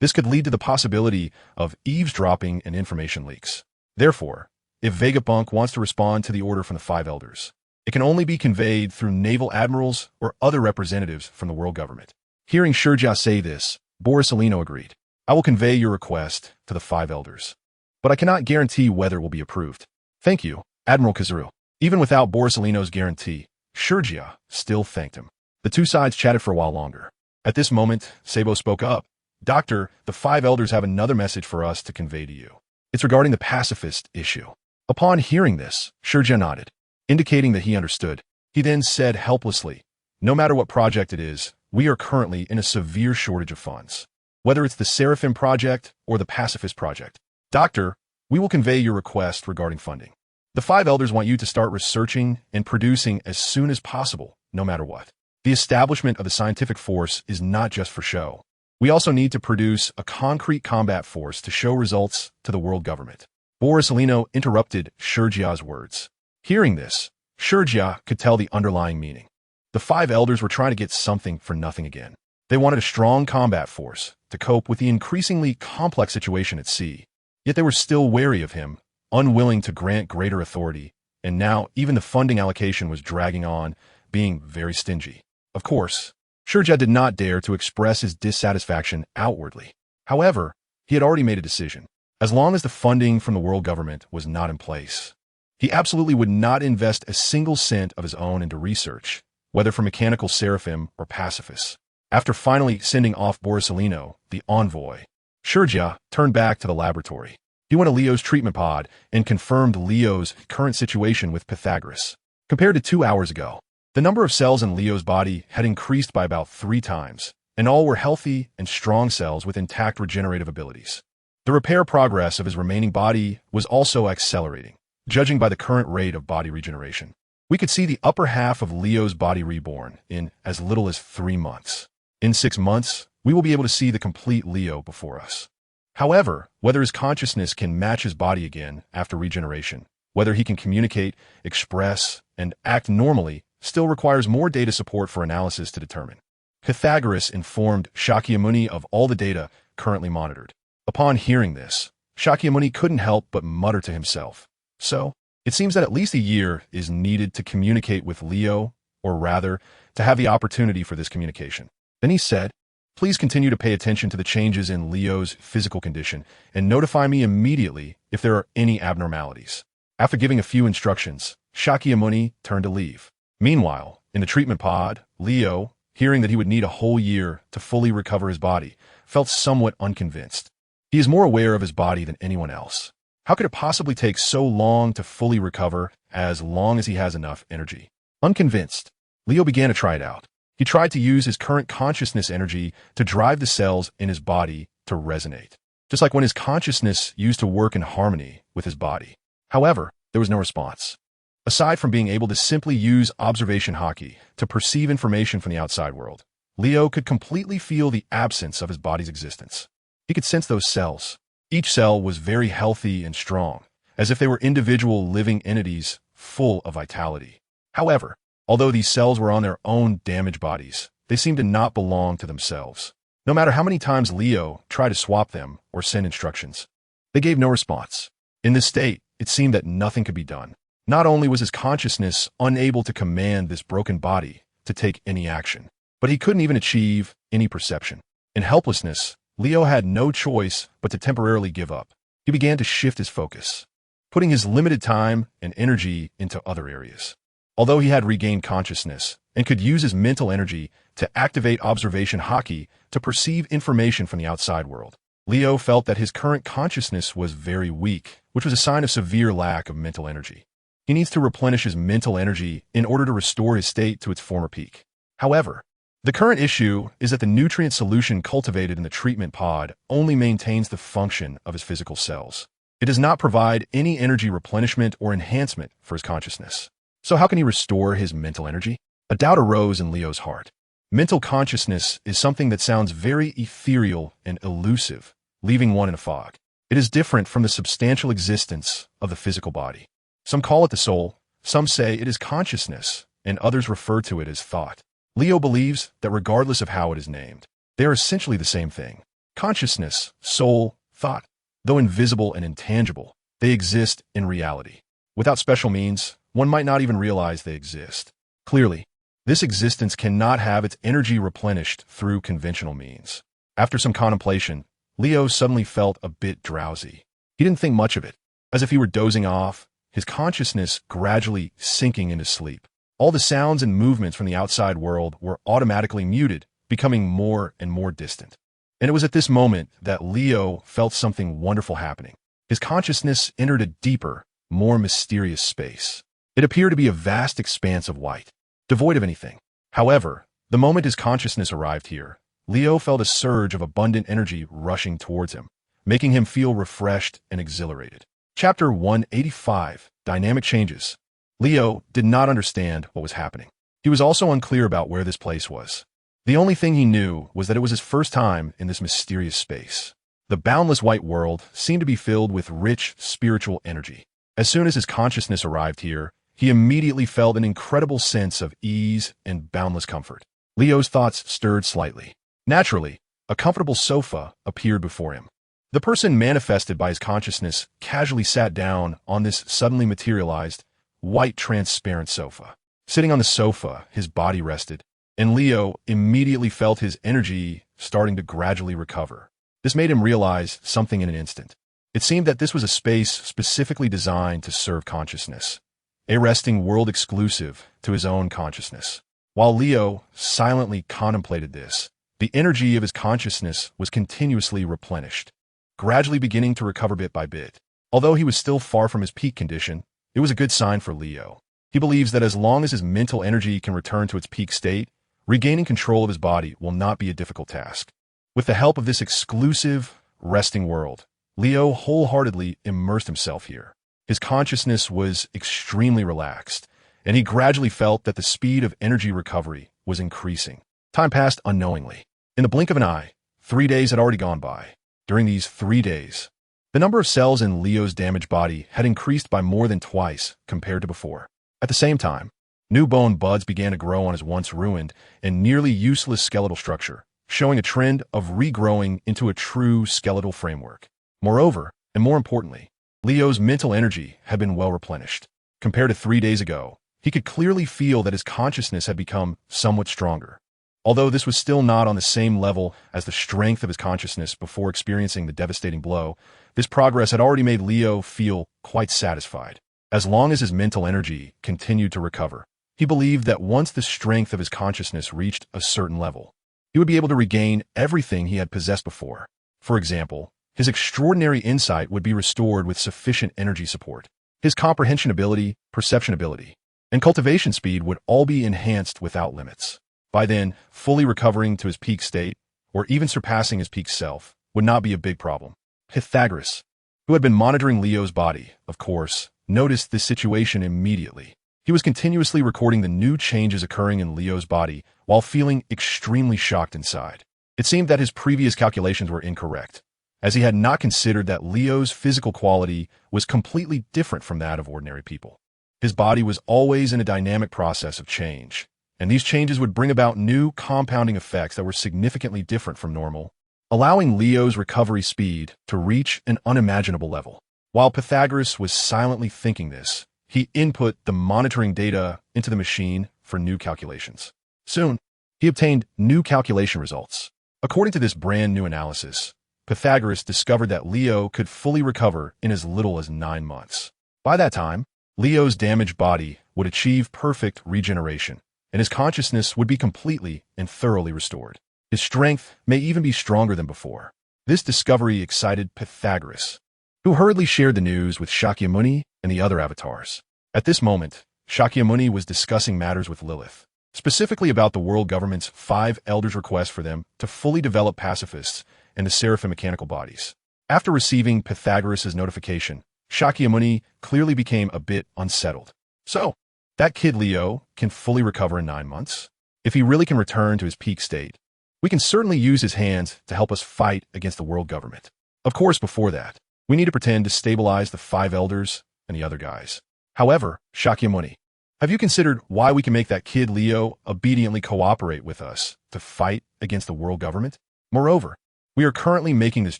This could lead to the possibility of eavesdropping and information leaks. Therefore, if Vegapunk wants to respond to the order from the 5 elders, it can only be conveyed through naval admirals or other representatives from the world government. Hearing Shurjia say this, Borisolino agreed. "I will convey your request to the 5 elders, but I cannot guarantee whether it will be approved." "Thank you, Admiral Kazuru." Even without Borisolino's guarantee, Shurjia still thanked him. The two sides chatted for a while longer. At this moment, Sabo spoke up. "Doctor, the 5 elders have another message for us to convey to you. It's regarding the pacifist issue." Upon hearing this, Shurjia nodded, indicating that he understood. He then said helplessly, "No matter what project it is, we are currently in a severe shortage of funds. Whether it's the Seraphim project or the pacifist project. Doctor, we will convey your request regarding funding. The 5 elders want you to start researching and producing as soon as possible, no matter what. The establishment of the scientific force is not just for show. We also need to produce a concrete combat force to show results to the world government." Borisolino interrupted Shurjia's words. Hearing this, Shurjia could tell the underlying meaning. The 5 elders were trying to get something for nothing again. They wanted a strong combat force to cope with the increasingly complex situation at sea. Yet they were still wary of him, unwilling to grant greater authority, and now even the funding allocation was dragging on, being very stingy. Of course, Shurja did not dare to express his dissatisfaction outwardly. However, he had already made a decision. As long as the funding from the world government was not in place, he absolutely would not invest a single cent of his own into research, whether for mechanical seraphim or pacifists. After finally sending off Borisolino, the envoy, Shurja turned back to the laboratory. He went to Leo's treatment pod and confirmed Leo's current situation with Pythagoras. Compared to 2 hours ago, the number of cells in Leo's body had increased by about 3 times, and all were healthy and strong cells with intact regenerative abilities. The repair progress of his remaining body was also accelerating, judging by the current rate of body regeneration. We could see the upper half of Leo's body reborn in as little as 3 months. In 6 months, we will be able to see the complete Leo before us. However, whether his consciousness can match his body again after regeneration, whether he can communicate, express, and act normally, still requires more data support for analysis to determine. Pythagoras informed Shakyamuni of all the data currently monitored. Upon hearing this, Shakyamuni couldn't help but mutter to himself. So, it seems that at least a year is needed to communicate with Leo, or rather, to have the opportunity for this communication. Then he said, "Please continue to pay attention to the changes in Leo's physical condition and notify me immediately if there are any abnormalities." After giving a few instructions, Shakyamuni turned to leave. Meanwhile, in the treatment pod, Leo, hearing that he would need a whole year to fully recover his body, felt somewhat unconvinced. He is more aware of his body than anyone else. How could it possibly take so long to fully recover as long as he has enough energy? Unconvinced, Leo began to try it out. He tried to use his current consciousness energy to drive the cells in his body to resonate, just like when his consciousness used to work in harmony with his body. However, there was no response. Aside from being able to simply use observation Haki to perceive information from the outside world, Leo could completely feel the absence of his body's existence. He could sense those cells. Each cell was very healthy and strong, as if they were individual living entities full of vitality. However, although these cells were on their own damaged bodies, they seemed to not belong to themselves. No matter how many times Leo tried to swap them or send instructions, they gave no response. In this state, it seemed that nothing could be done. Not only was his consciousness unable to command this broken body to take any action, but he couldn't even achieve any perception. In helplessness, Leo had no choice but to temporarily give up. He began to shift his focus, putting his limited time and energy into other areas. Although he had regained consciousness and could use his mental energy to activate observation Haki to perceive information from the outside world, Leo felt that his current consciousness was very weak, which was a sign of severe lack of mental energy. He needs to replenish his mental energy in order to restore his state to its former peak. However, the current issue is that the nutrient solution cultivated in the treatment pod only maintains the function of his physical cells. It does not provide any energy replenishment or enhancement for his consciousness. So how can he restore his mental energy? A doubt arose in Leo's heart. Mental consciousness is something that sounds very ethereal and elusive, leaving one in a fog. It is different from the substantial existence of the physical body. Some call it the soul, some say it is consciousness, and others refer to it as thought. Leo believes that regardless of how it is named, they are essentially the same thing. Consciousness, soul, thought, though invisible and intangible, they exist in reality. Without special means, one might not even realize they exist. Clearly, this existence cannot have its energy replenished through conventional means. After some contemplation, Leo suddenly felt a bit drowsy. He didn't think much of it, as if he were dozing off, his consciousness gradually sinking into sleep. All the sounds and movements from the outside world were automatically muted, becoming more and more distant. And it was at this moment that Leo felt something wonderful happening. His consciousness entered a deeper, more mysterious space. It appeared to be a vast expanse of white, devoid of anything. However, the moment his consciousness arrived here, Leo felt a surge of abundant energy rushing towards him, making him feel refreshed and exhilarated. Chapter 185, Dynamic Changes. Leo did not understand what was happening. He was also unclear about where this place was. The only thing he knew was that it was his first time in this mysterious space. The boundless white world seemed to be filled with rich spiritual energy. As soon as his consciousness arrived here, he immediately felt an incredible sense of ease and boundless comfort. Leo's thoughts stirred slightly. Naturally, a comfortable sofa appeared before him. The person manifested by his consciousness casually sat down on this suddenly materialized, white transparent sofa. Sitting on the sofa, his body rested, and Leo immediately felt his energy starting to gradually recover. This made him realize something in an instant. It seemed that this was a space specifically designed to serve consciousness, a resting world exclusive to his own consciousness. While Leo silently contemplated this, the energy of his consciousness was continuously replenished, gradually beginning to recover bit by bit. Although he was still far from his peak condition, it was a good sign for Leo. He believes that as long as his mental energy can return to its peak state, regaining control of his body will not be a difficult task. With the help of this exclusive, resting world, Leo wholeheartedly immersed himself here. His consciousness was extremely relaxed, and he gradually felt that the speed of energy recovery was increasing. Time passed unknowingly. In the blink of an eye, 3 days had already gone by. During these 3 days, the number of cells in Leo's damaged body had increased by more than twice compared to before. At the same time, new bone buds began to grow on his once ruined and nearly useless skeletal structure, showing a trend of regrowing into a true skeletal framework. Moreover, and more importantly, Leo's mental energy had been well replenished. Compared to 3 days ago, he could clearly feel that his consciousness had become somewhat stronger. Although this was still not on the same level as the strength of his consciousness before experiencing the devastating blow, this progress had already made Leo feel quite satisfied. As long as his mental energy continued to recover, he believed that once the strength of his consciousness reached a certain level, he would be able to regain everything he had possessed before. For example, his extraordinary insight would be restored with sufficient energy support. His comprehension ability, perception ability, and cultivation speed would all be enhanced without limits. By then, fully recovering to his peak state, or even surpassing his peak self, would not be a big problem. Pythagoras, who had been monitoring Leo's body, of course, noticed this situation immediately. He was continuously recording the new changes occurring in Leo's body while feeling extremely shocked inside. It seemed that his previous calculations were incorrect, as he had not considered that Leo's physical quality was completely different from that of ordinary people. His body was always in a dynamic process of change, and these changes would bring about new compounding effects that were significantly different from normal, allowing Leo's recovery speed to reach an unimaginable level. While Pythagoras was silently thinking this, he input the monitoring data into the machine for new calculations. Soon, he obtained new calculation results. According to this brand new analysis, Pythagoras discovered that Leo could fully recover in as little as 9 months. By that time, Leo's damaged body would achieve perfect regeneration, and his consciousness would be completely and thoroughly restored. His strength may even be stronger than before. This discovery excited Pythagoras, who hurriedly shared the news with Shakyamuni and the other avatars. At this moment, Shakyamuni was discussing matters with Lilith, specifically about the world government's 5 elders' request for them to fully develop pacifists and the seraphim mechanical bodies. After receiving Pythagoras' notification, Shakyamuni clearly became a bit unsettled. So, that kid Leo can fully recover in 9 months? If he really can return to his peak state, we can certainly use his hands to help us fight against the world government. Of course, before that, we need to pretend to stabilize the 5 elders and the other guys. However, Shakyamuni, have you considered why we can make that kid Leo obediently cooperate with us to fight against the world government? Moreover, we are currently making this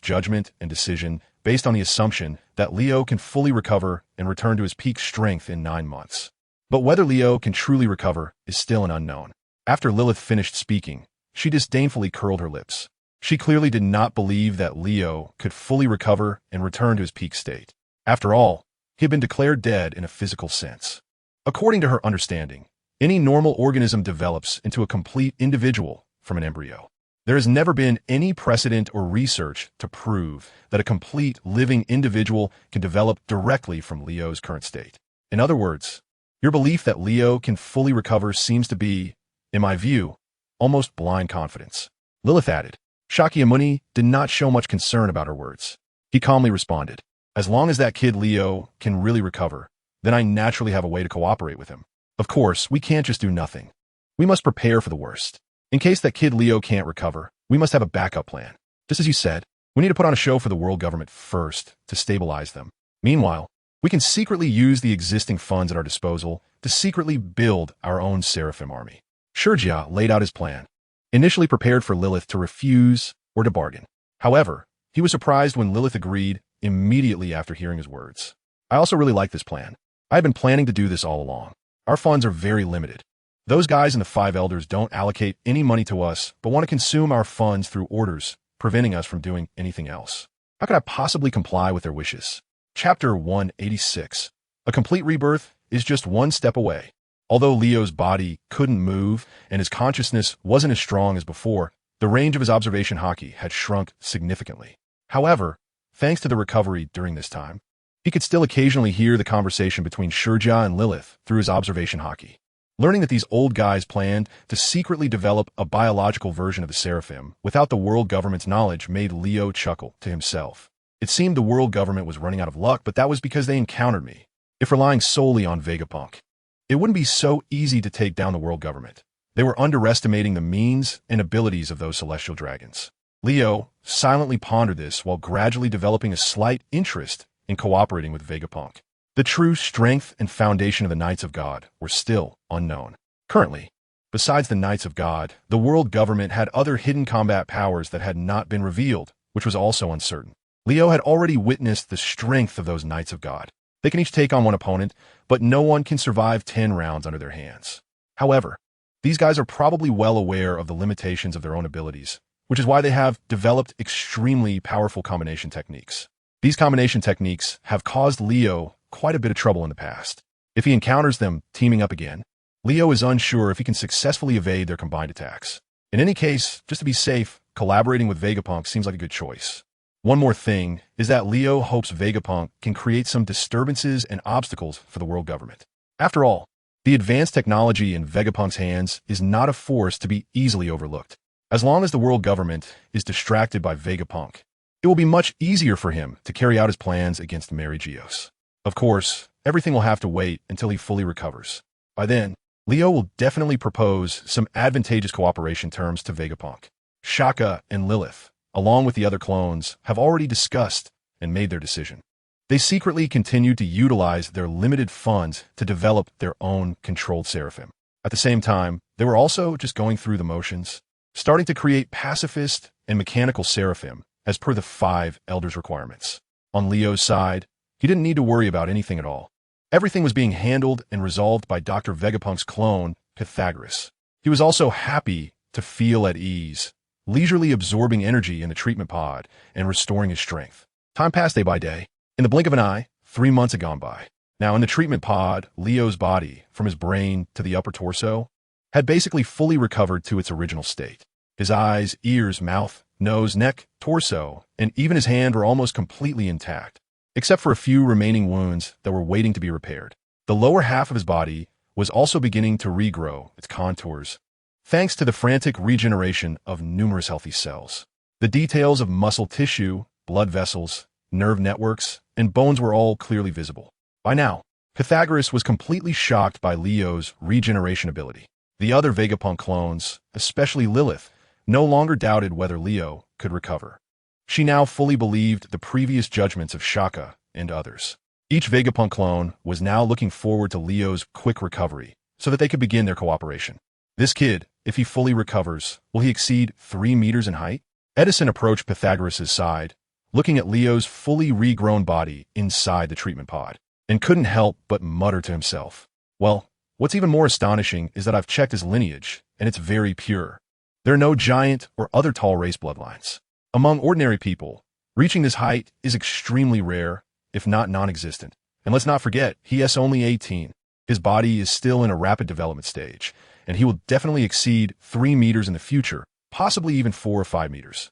judgment and decision based on the assumption that Leo can fully recover and return to his peak strength in 9 months. But whether Leo can truly recover is still an unknown. After Lilith finished speaking, she disdainfully curled her lips. She clearly did not believe that Leo could fully recover and return to his peak state. After all, he had been declared dead in a physical sense. According to her understanding, any normal organism develops into a complete individual from an embryo. There has never been any precedent or research to prove that a complete living individual can develop directly from Leo's current state. In other words, your belief that Leo can fully recover seems to be, in my view, almost blind confidence. Lilith added. Shakyamuni did not show much concern about her words. He calmly responded, as long as that kid Leo can really recover, then I naturally have a way to cooperate with him. Of course, we can't just do nothing. We must prepare for the worst. In case that kid Leo can't recover, we must have a backup plan. Just as you said, we need to put on a show for the world government first to stabilize them. Meanwhile, we can secretly use the existing funds at our disposal to secretly build our own seraphim army. Shurjia laid out his plan, initially prepared for Lilith to refuse or to bargain. However, he was surprised when Lilith agreed immediately after hearing his words. I also really like this plan. I have been planning to do this all along. Our funds are very limited. Those guys in the Five Elders don't allocate any money to us, but want to consume our funds through orders, preventing us from doing anything else. How could I possibly comply with their wishes? Chapter 186. A complete rebirth is just one step away. Although Leo's body couldn't move and his consciousness wasn't as strong as before, the range of his observation Haki had shrunk significantly. However, thanks to the recovery during this time, he could still occasionally hear the conversation between Shurja and Lilith through his observation Haki. Learning that these old guys planned to secretly develop a biological version of the Seraphim without the world government's knowledge made Leo chuckle to himself. It seemed the world government was running out of luck, but that was because they encountered me. If relying solely on Vegapunk, it wouldn't be so easy to take down the world government. They were underestimating the means and abilities of those celestial dragons. Leo silently pondered this while gradually developing a slight interest in cooperating with Vegapunk. The true strength and foundation of the Knights of God were still unknown. Currently, besides the Knights of God, the world government had other hidden combat powers that had not been revealed, which was also uncertain. Leo had already witnessed the strength of those Knights of God. They can each take on one opponent, but no one can survive 10 rounds under their hands. However, these guys are probably well aware of the limitations of their own abilities, which is why they have developed extremely powerful combination techniques. These combination techniques have caused Leo quite a bit of trouble in the past. If he encounters them teaming up again, Leo is unsure if he can successfully evade their combined attacks. In any case, just to be safe, collaborating with Vegapunk seems like a good choice. One more thing is that Leo hopes Vegapunk can create some disturbances and obstacles for the world government. After all, the advanced technology in Vegapunk's hands is not a force to be easily overlooked. As long as the world government is distracted by Vegapunk, it will be much easier for him to carry out his plans against Mary Geos. Of course, everything will have to wait until he fully recovers. By then, Leo will definitely propose some advantageous cooperation terms to Vegapunk. Shaka and Lilith, along with the other clones, have already discussed and made their decision. They secretly continued to utilize their limited funds to develop their own controlled Seraphim. At the same time, they were also just going through the motions, starting to create pacifist and mechanical Seraphim as per the 5 Elders' requirements. On Leo's side, he didn't need to worry about anything at all. Everything was being handled and resolved by Dr. Vegapunk's clone, Pythagoras. He was also happy to feel at ease, leisurely absorbing energy in the treatment pod and restoring his strength. Time passed day by day. In the blink of an eye, 3 months had gone by. Now in the treatment pod, Leo's body, from his brain to the upper torso, had basically fully recovered to its original state. His eyes, ears, mouth, nose, neck, torso, and even his hand were almost completely intact, except for a few remaining wounds that were waiting to be repaired. The lower half of his body was also beginning to regrow its contours, thanks to the frantic regeneration of numerous healthy cells. The details of muscle tissue, blood vessels, nerve networks, and bones were all clearly visible. By now, Pythagoras was completely shocked by Leo's regeneration ability. The other Vegapunk clones, especially Lilith, no longer doubted whether Leo could recover. She now fully believed the previous judgments of Shaka and others. Each Vegapunk clone was now looking forward to Leo's quick recovery so that they could begin their cooperation. This kid, if he fully recovers, will he exceed 3 meters in height? Edison approached Pythagoras' side, looking at Leo's fully regrown body inside the treatment pod, and couldn't help but mutter to himself, "Well, what's even more astonishing is that I've checked his lineage, and it's very pure. There are no giant or other tall race bloodlines. Among ordinary people, reaching this height is extremely rare, if not non-existent. And let's not forget, he is only 18. His body is still in a rapid development stage, and he will definitely exceed 3 meters in the future, possibly even 4 or 5 meters."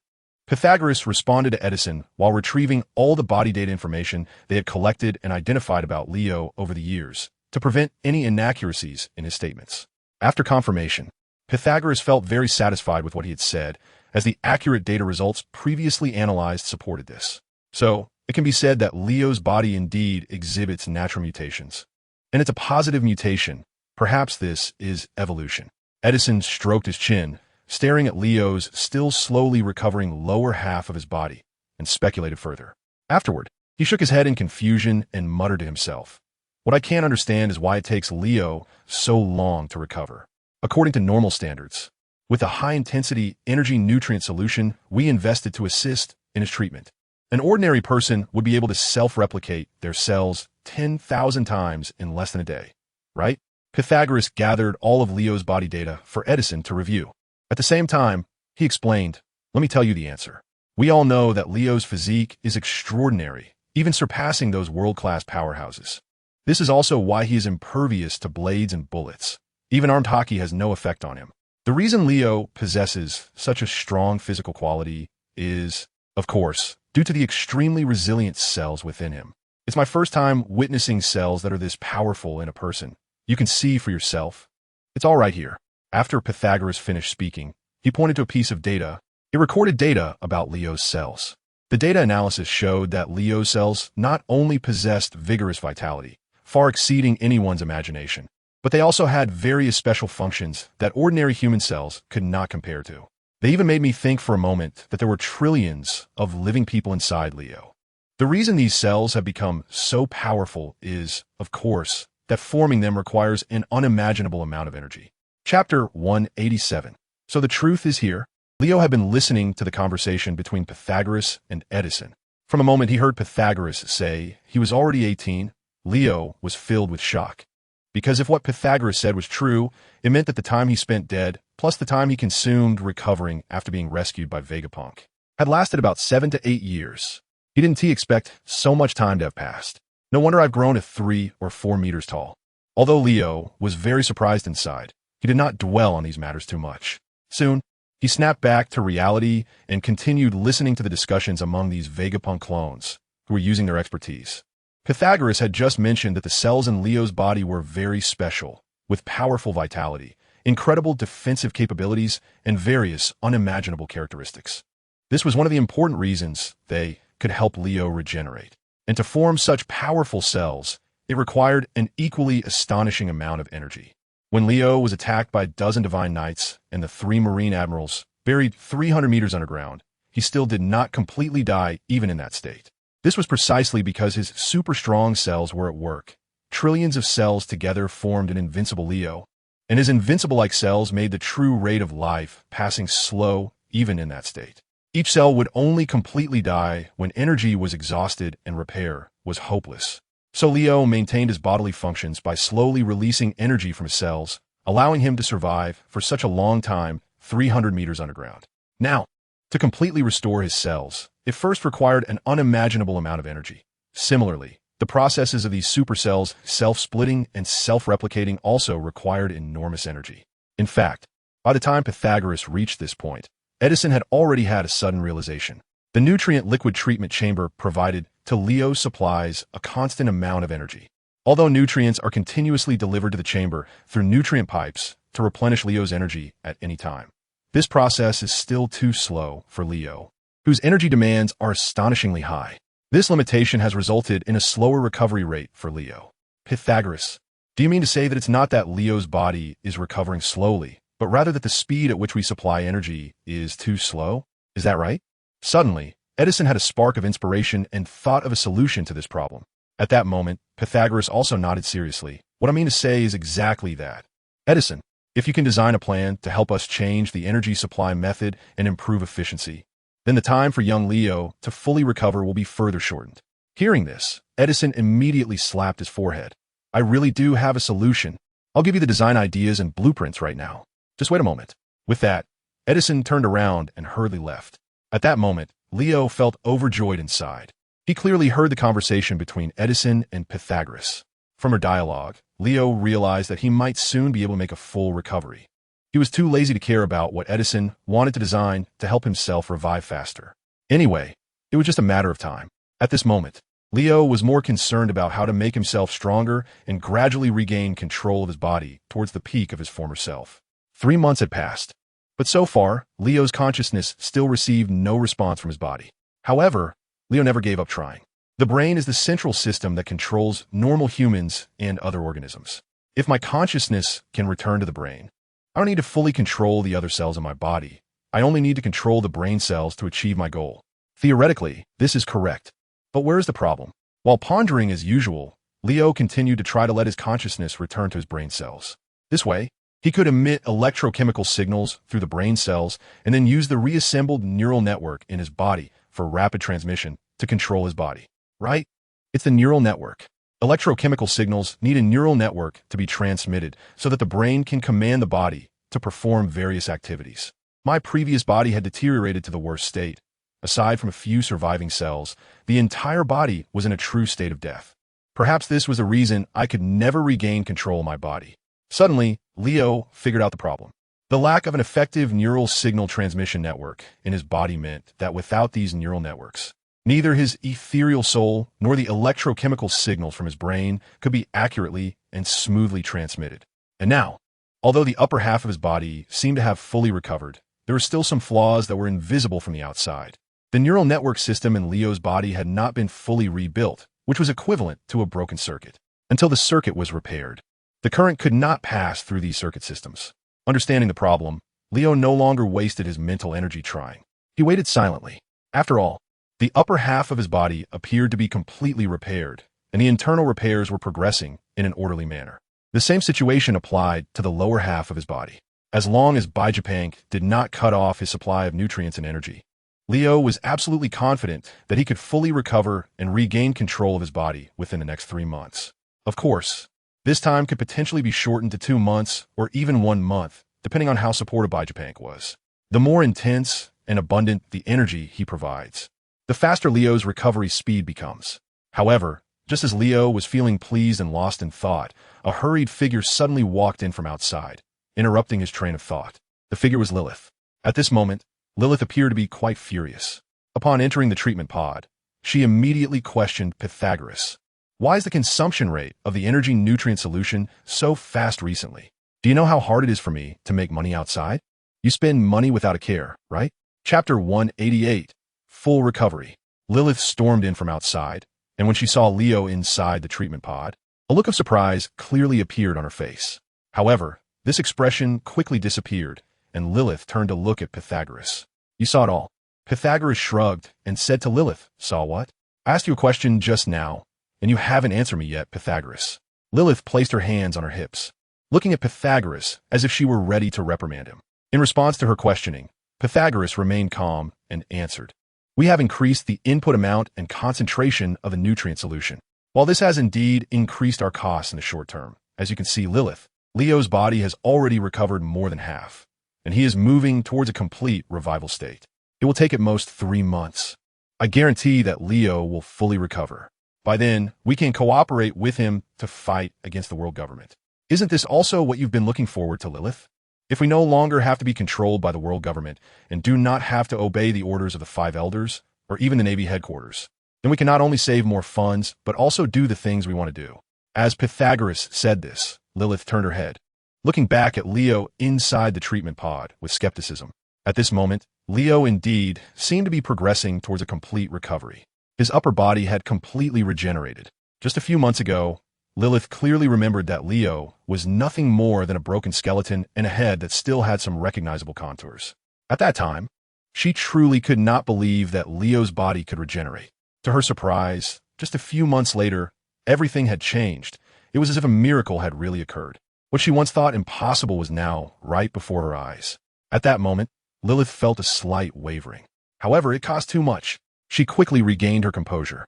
Pythagoras responded to Edison while retrieving all the body data information they had collected and identified about Leo over the years to prevent any inaccuracies in his statements. After confirmation, Pythagoras felt very satisfied with what he had said, as the accurate data results previously analyzed supported this. So, it can be said that Leo's body indeed exhibits natural mutations. And it's a positive mutation. Perhaps this is evolution. Edison stroked his chin, staring at Leo's still slowly recovering lower half of his body, and speculated further. Afterward, he shook his head in confusion and muttered to himself, "What I can't understand is why it takes Leo so long to recover. According to normal standards, with a high-intensity energy nutrient solution we invested to assist in his treatment, an ordinary person would be able to self-replicate their cells 10,000 times in less than a day, right? Pythagoras gathered all of Leo's body data for Edison to review. At the same time, he explained, "Let me tell you the answer. We all know that Leo's physique is extraordinary, even surpassing those world-class powerhouses. This is also why he is impervious to blades and bullets. Even armed Haki has no effect on him. The reason Leo possesses such a strong physical quality is, of course, due to the extremely resilient cells within him. It's my first time witnessing cells that are this powerful in a person. You can see for yourself. It's all right here." After Pythagoras finished speaking, he pointed to a piece of data. It recorded data about Leo's cells. The data analysis showed that Leo's cells not only possessed vigorous vitality, far exceeding anyone's imagination, but they also had various special functions that ordinary human cells could not compare to. They even made me think for a moment that there were trillions of living people inside Leo. The reason these cells have become so powerful is, of course, that forming them requires an unimaginable amount of energy. Chapter 187. So the truth is here. Leo had been listening to the conversation between Pythagoras and Edison. From the moment he heard Pythagoras say he was already 18, Leo was filled with shock. Because if what Pythagoras said was true, it meant that the time he spent dead, plus the time he consumed recovering after being rescued by Vegapunk, had lasted about 7 to 8 years. He didn't expect so much time to have passed. No wonder I've grown to 3 or 4 meters tall. Although Leo was very surprised inside, he did not dwell on these matters too much. Soon, he snapped back to reality and continued listening to the discussions among these Vegapunk clones who were using their expertise. Pythagoras had just mentioned that the cells in Leo's body were very special, with powerful vitality, incredible defensive capabilities, and various unimaginable characteristics. This was one of the important reasons they could help Leo regenerate. And to form such powerful cells, it required an equally astonishing amount of energy. When Leo was attacked by a dozen divine knights and the 3 marine admirals buried 300 meters underground, he still did not completely die even in that state. This was precisely because his super strong cells were at work. Trillions of cells together formed an invincible Leo, and his invincible-like cells made the true rate of life passing slow even in that state. Each cell would only completely die when energy was exhausted and repair was hopeless. So Leo maintained his bodily functions by slowly releasing energy from his cells, allowing him to survive for such a long time, 300 meters underground. Now, to completely restore his cells, it first required an unimaginable amount of energy. Similarly, the processes of these supercells, self-splitting and self-replicating, also required enormous energy. In fact, by the time Pythagoras reached this point, Edison had already had a sudden realization. The nutrient liquid treatment chamber provided to Leo's supplies a constant amount of energy. Although nutrients are continuously delivered to the chamber through nutrient pipes to replenish Leo's energy at any time, this process is still too slow for Leo, whose energy demands are astonishingly high. This limitation has resulted in a slower recovery rate for Leo. Pythagoras, do you mean to say that it's not that Leo's body is recovering slowly, but rather that the speed at which we supply energy is too slow? Is that right? Suddenly, Edison had a spark of inspiration and thought of a solution to this problem. At that moment, Pythagoras also nodded seriously. What I mean to say is exactly that. Edison, if you can design a plan to help us change the energy supply method and improve efficiency, then the time for young Leo to fully recover will be further shortened. Hearing this, Edison immediately slapped his forehead. I really do have a solution. I'll give you the design ideas and blueprints right now. Just wait a moment. With that, Edison turned around and hurriedly left. At that moment, Leo felt overjoyed inside. He clearly heard the conversation between Edison and Pythagoras. From her dialogue, Leo realized that he might soon be able to make a full recovery. He was too lazy to care about what Edison wanted to design to help himself revive faster. Anyway, it was just a matter of time. At this moment, Leo was more concerned about how to make himself stronger and gradually regain control of his body towards the peak of his former self. 3 months had passed, but so far, Leo's consciousness still received no response from his body. However, Leo never gave up trying. The brain is the central system that controls normal humans and other organisms. If my consciousness can return to the brain, I don't need to fully control the other cells in my body. I only need to control the brain cells to achieve my goal. Theoretically, this is correct. But where is the problem? While pondering as usual, Leo continued to try to let his consciousness return to his brain cells. This way, he could emit electrochemical signals through the brain cells and then use the reassembled neural network in his body for rapid transmission to control his body. Right? It's the neural network. Electrochemical signals need a neural network to be transmitted so that the brain can command the body to perform various activities. My previous body had deteriorated to the worst state. Aside from a few surviving cells, the entire body was in a true state of death. Perhaps this was the reason I could never regain control of my body. Suddenly, Leo figured out the problem. The lack of an effective neural signal transmission network in his body meant that without these neural networks, neither his ethereal soul nor the electrochemical signals from his brain could be accurately and smoothly transmitted. And now, although the upper half of his body seemed to have fully recovered, there were still some flaws that were invisible from the outside. The neural network system in Leo's body had not been fully rebuilt, which was equivalent to a broken circuit. Until the circuit was repaired, the current could not pass through these circuit systems. Understanding the problem, Leo no longer wasted his mental energy trying. He waited silently. After all, the upper half of his body appeared to be completely repaired, and the internal repairs were progressing in an orderly manner. The same situation applied to the lower half of his body. As long as Baijipank did not cut off his supply of nutrients and energy, Leo was absolutely confident that he could fully recover and regain control of his body within the next 3 months. Of course, this time could potentially be shortened to 2 months or even 1 month, depending on how supportive Baijipank was. The more intense and abundant the energy he provides, the faster Leo's recovery speed becomes. However, just as Leo was feeling pleased and lost in thought, a hurried figure suddenly walked in from outside, interrupting his train of thought. The figure was Lilith. At this moment, Lilith appeared to be quite furious. Upon entering the treatment pod, she immediately questioned Pythagoras. Why is the consumption rate of the energy nutrient solution so fast recently? Do you know how hard it is for me to make money outside? You spend money without a care, right? Chapter 188, Full Recovery. Lilith stormed in from outside, and when she saw Leo inside the treatment pod, a look of surprise clearly appeared on her face. However, this expression quickly disappeared, and Lilith turned to look at Pythagoras. You saw it all. Pythagoras shrugged and said to Lilith, Saw what? I asked you a question just now, and you haven't answered me yet, Pythagoras. Lilith placed her hands on her hips, looking at Pythagoras as if she were ready to reprimand him. In response to her questioning, Pythagoras remained calm and answered, We have increased the input amount and concentration of a nutrient solution. While this has indeed increased our costs in the short term, as you can see, Leo's body has already recovered more than half, and he is moving towards a complete revival state. It will take at most 3 months. I guarantee that Leo will fully recover. By then, we can cooperate with him to fight against the world government. Isn't this also what you've been looking forward to, Lilith? If we no longer have to be controlled by the world government and do not have to obey the orders of the 5 elders or even the Navy headquarters, then we can not only save more funds, but also do the things we want to do. As Pythagoras said this, Lilith turned her head, looking back at Leo inside the treatment pod with skepticism. At this moment, Leo indeed seemed to be progressing towards a complete recovery. His upper body had completely regenerated. Just a few months ago, Lilith clearly remembered that Leo was nothing more than a broken skeleton and a head that still had some recognizable contours. At that time, she truly could not believe that Leo's body could regenerate. To her surprise, just a few months later, everything had changed. It was as if a miracle had really occurred. What she once thought impossible was now right before her eyes. At that moment, Lilith felt a slight wavering. However, it cost too much. She quickly regained her composure,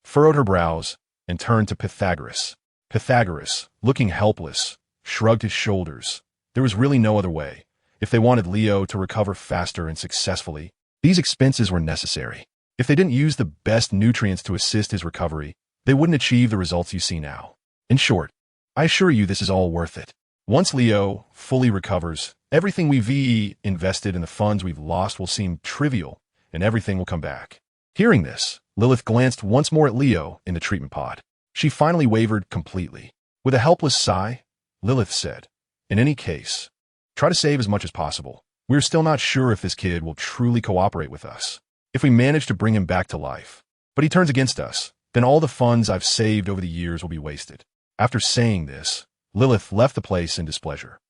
furrowed her brows, and turned to Pythagoras. Pythagoras, looking helpless, shrugged his shoulders. There was really no other way. If they wanted Leo to recover faster and successfully, these expenses were necessary. If they didn't use the best nutrients to assist his recovery, they wouldn't achieve the results you see now. In short, I assure you this is all worth it. Once Leo fully recovers, everything we've invested in the funds we've lost will seem trivial, and everything will come back. Hearing this, Lilith glanced once more at Leo in the treatment pod. She finally wavered completely. With a helpless sigh, Lilith said, In any case, try to save as much as possible. We're still not sure if this kid will truly cooperate with us. If we manage to bring him back to life, but he turns against us, then all the funds I've saved over the years will be wasted. After saying this, Lilith left the place in displeasure.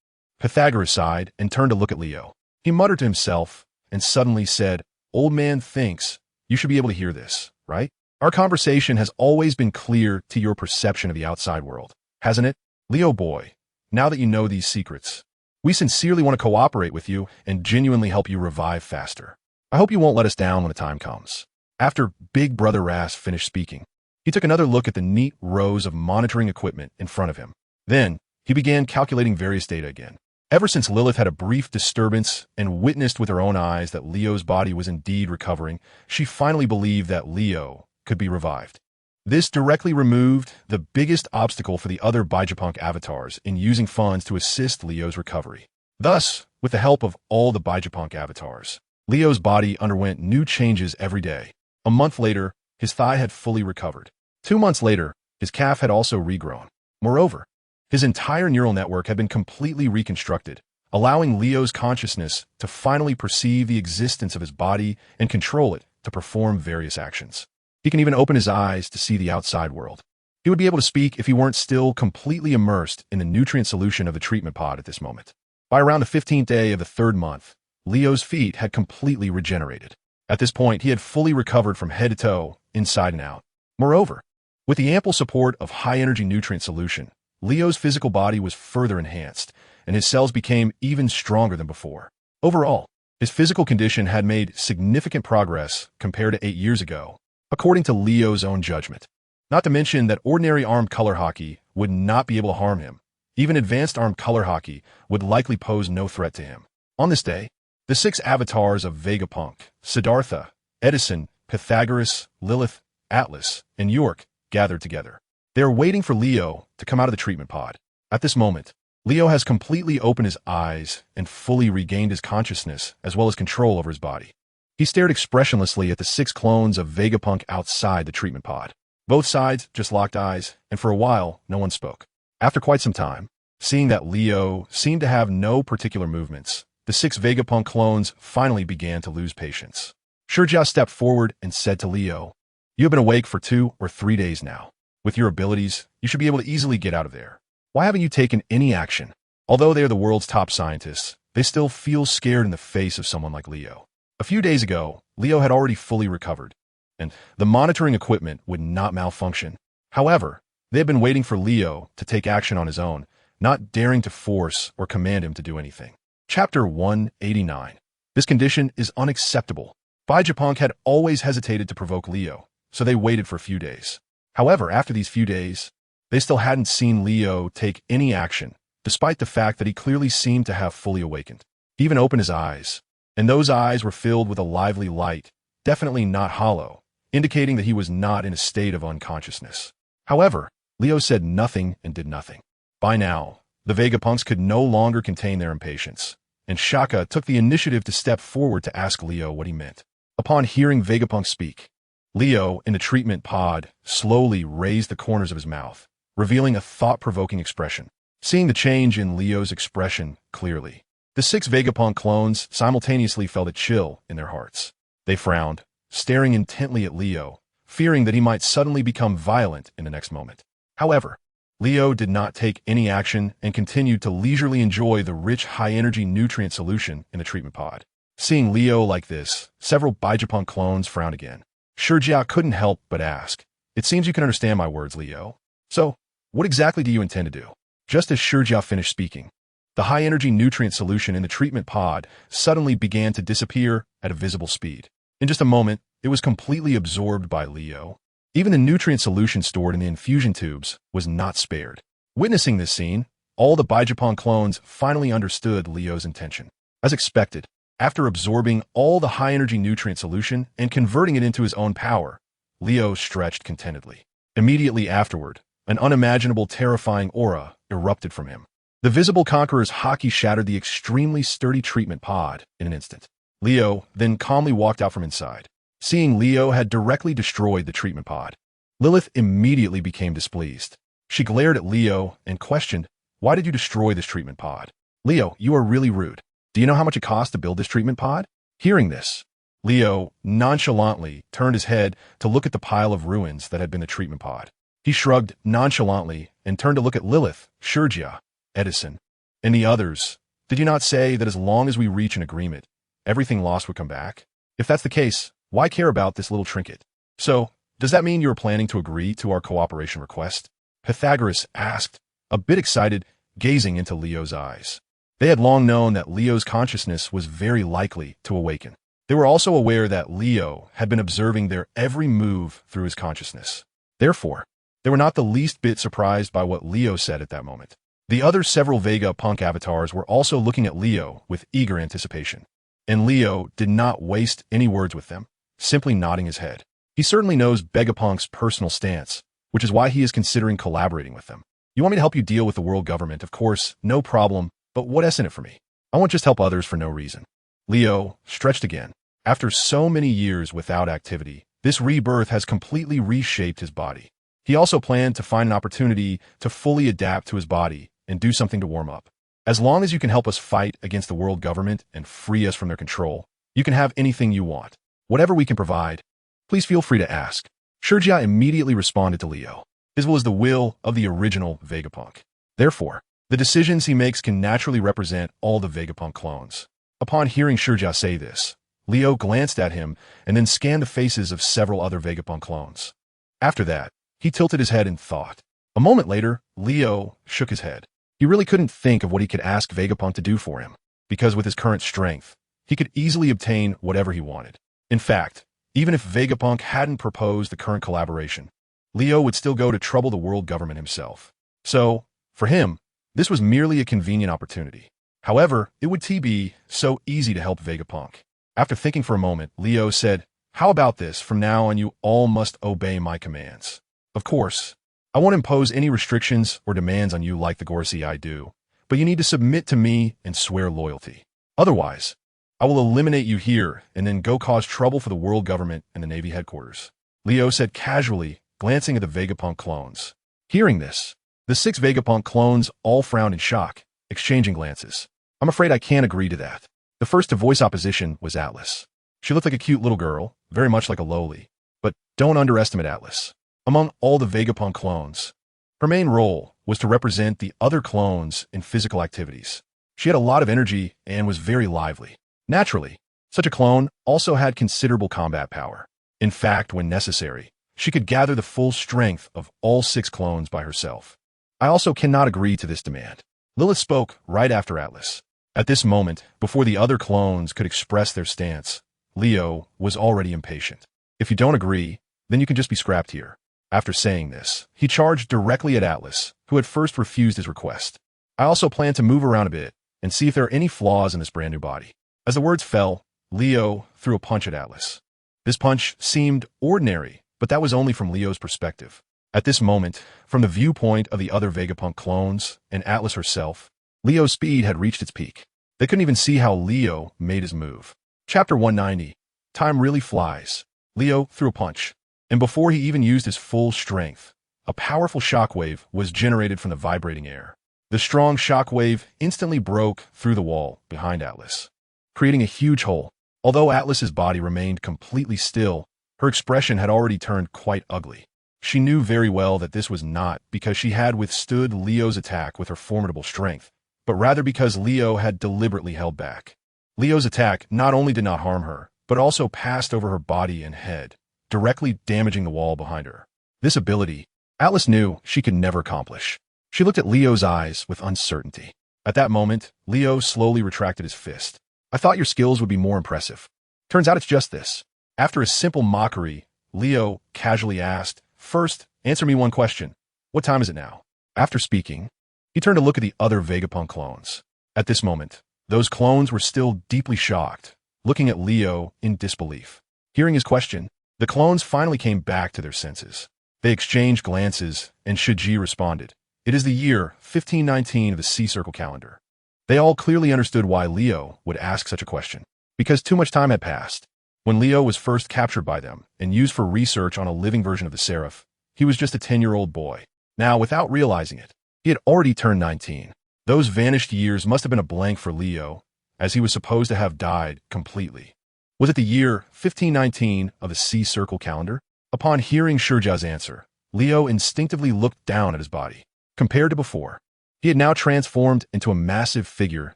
Pythagoras sighed and turned to look at Leo. He muttered to himself and suddenly said, Old man thinks you should be able to hear this, right? Our conversation has always been clear to your perception of the outside world, hasn't it? Leo boy, now that you know these secrets, we sincerely want to cooperate with you and genuinely help you revive faster. I hope you won't let us down when the time comes. After Big Brother Ras finished speaking, he He took another look at the neat rows of monitoring equipment in front of him. Then, he began calculating various data again. Ever since Lilith had a brief disturbance and witnessed with her own eyes that Leo's body was indeed recovering, she finally believed that Leo could be revived. This directly removed the biggest obstacle for the other Bijapunk avatars in using funds to assist Leo's recovery. Thus, with the help of all the Bijapunk avatars, Leo's body underwent new changes every day. A month later, his thigh had fully recovered. 2 months later, his calf had also regrown. Moreover, his entire neural network had been completely reconstructed, allowing Leo's consciousness to finally perceive the existence of his body and control it to perform various actions. He can even open his eyes to see the outside world. He would be able to speak if he weren't still completely immersed in the nutrient solution of the treatment pod at this moment. By around the 15th day of the 3rd month, Leo's feet had completely regenerated. At this point, he had fully recovered from head to toe, inside and out. Moreover, with the ample support of high-energy nutrient solution, Leo's physical body was further enhanced, and his cells became even stronger than before. Overall, his physical condition had made significant progress compared to 8 years ago, according to Leo's own judgment. Not to mention that ordinary armed color Haki would not be able to harm him. Even advanced armed color Haki would likely pose no threat to him. On this day, the 6 avatars of Vegapunk, Siddhartha, Edison, Pythagoras, Lilith, Atlas, and York gathered together. They are waiting for Leo to come out of the treatment pod. At this moment, Leo has completely opened his eyes and fully regained his consciousness as well as control over his body. He stared expressionlessly at the 6 clones of Vegapunk outside the treatment pod. Both sides just locked eyes, and for a while, no one spoke. After quite some time, seeing that Leo seemed to have no particular movements, the 6 Vegapunk clones finally began to lose patience. Shurjia stepped forward and said to Leo, "You have been awake for 2 or 3 days now. With your abilities, you should be able to easily get out of there. Why haven't you taken any action?" Although they are the world's top scientists, they still feel scared in the face of someone like Leo. A few days ago, Leo had already fully recovered, and the monitoring equipment would not malfunction. However, they had been waiting for Leo to take action on his own, not daring to force or command him to do anything. Chapter 189. This condition is unacceptable. Bijapunk had always hesitated to provoke Leo, so they waited for a few days. However, after these few days, they still hadn't seen Leo take any action, despite the fact that he clearly seemed to have fully awakened. He even opened his eyes, and those eyes were filled with a lively light, definitely not hollow, indicating that he was not in a state of unconsciousness. However, Leo said nothing and did nothing. By now, the Vegapunks could no longer contain their impatience, and Shaka took the initiative to step forward to ask Leo what he meant. Upon hearing Vegapunk speak, Leo, in the treatment pod, slowly raised the corners of his mouth, revealing a thought-provoking expression. Seeing the change in Leo's expression clearly, the 6 Vegapunk clones simultaneously felt a chill in their hearts. They frowned, staring intently at Leo, fearing that he might suddenly become violent in the next moment. However, Leo did not take any action and continued to leisurely enjoy the rich high-energy nutrient solution in the treatment pod. Seeing Leo like this, several Bijapunk clones frowned again. Shurjia couldn't help but ask, "It seems you can understand my words, Leo. So, what exactly do you intend to do?" Just as Shurjia finished speaking, the high-energy nutrient solution in the treatment pod suddenly began to disappear at a visible speed. In just a moment, it was completely absorbed by Leo. Even the nutrient solution stored in the infusion tubes was not spared. Witnessing this scene, all the Bijapunk clones finally understood Leo's intention. As expected, after absorbing all the high-energy nutrient solution and converting it into his own power, Leo stretched contentedly. Immediately afterward, an unimaginable terrifying aura erupted from him. The visible Conqueror's Haki shattered the extremely sturdy treatment pod in an instant. Leo then calmly walked out from inside. Seeing Leo had directly destroyed the treatment pod, Lilith immediately became displeased. She glared at Leo and questioned, "Why did you destroy this treatment pod? Leo, you are really rude. Do you know how much it cost to build this treatment pod?" Hearing this, Leo nonchalantly turned his head to look at the pile of ruins that had been the treatment pod. He shrugged nonchalantly and turned to look at Lilith, Shurjia, Edison, and the others. "Did you not say that as long as we reach an agreement, everything lost would come back? If that's the case, why care about this little trinket? So, does that mean you are planning to agree to our cooperation request?" Pythagoras asked, a bit excited, gazing into Leo's eyes. They had long known that Leo's consciousness was very likely to awaken. They were also aware that Leo had been observing their every move through his consciousness. Therefore, they were not the least bit surprised by what Leo said at that moment. The other several Vegapunk avatars were also looking at Leo with eager anticipation. And Leo did not waste any words with them, simply nodding his head. He certainly knows Vegapunk's personal stance, which is why he is considering collaborating with them. You want me to help you deal with the world government? Of course, no problem, but what's in it for me? I won't just help others for no reason. Leo stretched again. After so many years without activity, this rebirth has completely reshaped his body. He also planned to find an opportunity to fully adapt to his body and do something to warm up. As long as you can help us fight against the world government and free us from their control, you can have anything you want. Whatever we can provide, please feel free to ask. Shurjia immediately responded to Leo. His will is the will of the original Vegapunk. Therefore, the decisions he makes can naturally represent all the Vegapunk clones. Upon hearing Shurjia say this, Leo glanced at him and then scanned the faces of several other Vegapunk clones. After that, he tilted his head in thought. A moment later, Leo shook his head. He really couldn't think of what he could ask Vegapunk to do for him, because with his current strength, he could easily obtain whatever he wanted. In fact, even if Vegapunk hadn't proposed the current collaboration, Leo would still go to trouble the world government himself. So, for him, this was merely a convenient opportunity. However, it would be so easy to help Vegapunk. After thinking for a moment, Leo said, "How about this? From now on you all must obey my commands. Of course, I won't impose any restrictions or demands on you like the Gorsi I do, but you need to submit to me and swear loyalty. Otherwise, I will eliminate you here and then go cause trouble for the world government and the Navy headquarters," Leo said casually, glancing at the Vegapunk clones. Hearing this, the 6 Vegapunk clones all frowned in shock, exchanging glances. "I'm afraid I can't agree to that." The first to voice opposition was Atlas. She looked like a cute little girl, very much like a loli. But don't underestimate Atlas. Among all the Vegapunk clones, her main role was to represent the other clones in physical activities. She had a lot of energy and was very lively. Naturally, such a clone also had considerable combat power. In fact, when necessary, she could gather the full strength of all 6 clones by herself. "I also cannot agree to this demand." Lilith spoke right after Atlas. At this moment, before the other clones could express their stance, Leo was already impatient. "If you don't agree, then you can just be scrapped here." After saying this, he charged directly at Atlas, who had first refused his request. "I also plan to move around a bit and see if there are any flaws in this brand new body." As the words fell, Leo threw a punch at Atlas. This punch seemed ordinary, but that was only from Leo's perspective. At this moment, from the viewpoint of the other Vegapunk clones and Atlas herself, Leo's speed had reached its peak. They couldn't even see how Leo made his move. Chapter 190. Time really flies. Leo threw a punch, and before he even used his full strength, a powerful shockwave was generated from the vibrating air. The strong shockwave instantly broke through the wall behind Atlas, creating a huge hole. Although Atlas's body remained completely still, her expression had already turned quite ugly. She knew very well that this was not because she had withstood Leo's attack with her formidable strength, but rather because Leo had deliberately held back. Leo's attack not only did not harm her, but also passed over her body and head, directly damaging the wall behind her. This ability, Atlas knew she could never accomplish. She looked at Leo's eyes with uncertainty. At that moment, Leo slowly retracted his fist. "I thought your skills would be more impressive. Turns out it's just this." After a simple mockery, Leo casually asked, "First, answer me one question. What time is it now?" After speaking, he turned to look at the other Vegapunk clones. At this moment, those clones were still deeply shocked, looking at Leo in disbelief. Hearing his question, the clones finally came back to their senses. They exchanged glances, and Shiji responded, "It is the year 1519 of the Sea Circle calendar." They all clearly understood why Leo would ask such a question, because too much time had passed. When Leo was first captured by them and used for research on a living version of the Seraph, he was just a 10-year-old boy. Now, without realizing it, he had already turned 19. Those vanished years must have been a blank for Leo, as he was supposed to have died completely. Was it the year 1519 of the Sea Circle calendar? Upon hearing Shurja's answer, Leo instinctively looked down at his body. Compared to before, he had now transformed into a massive figure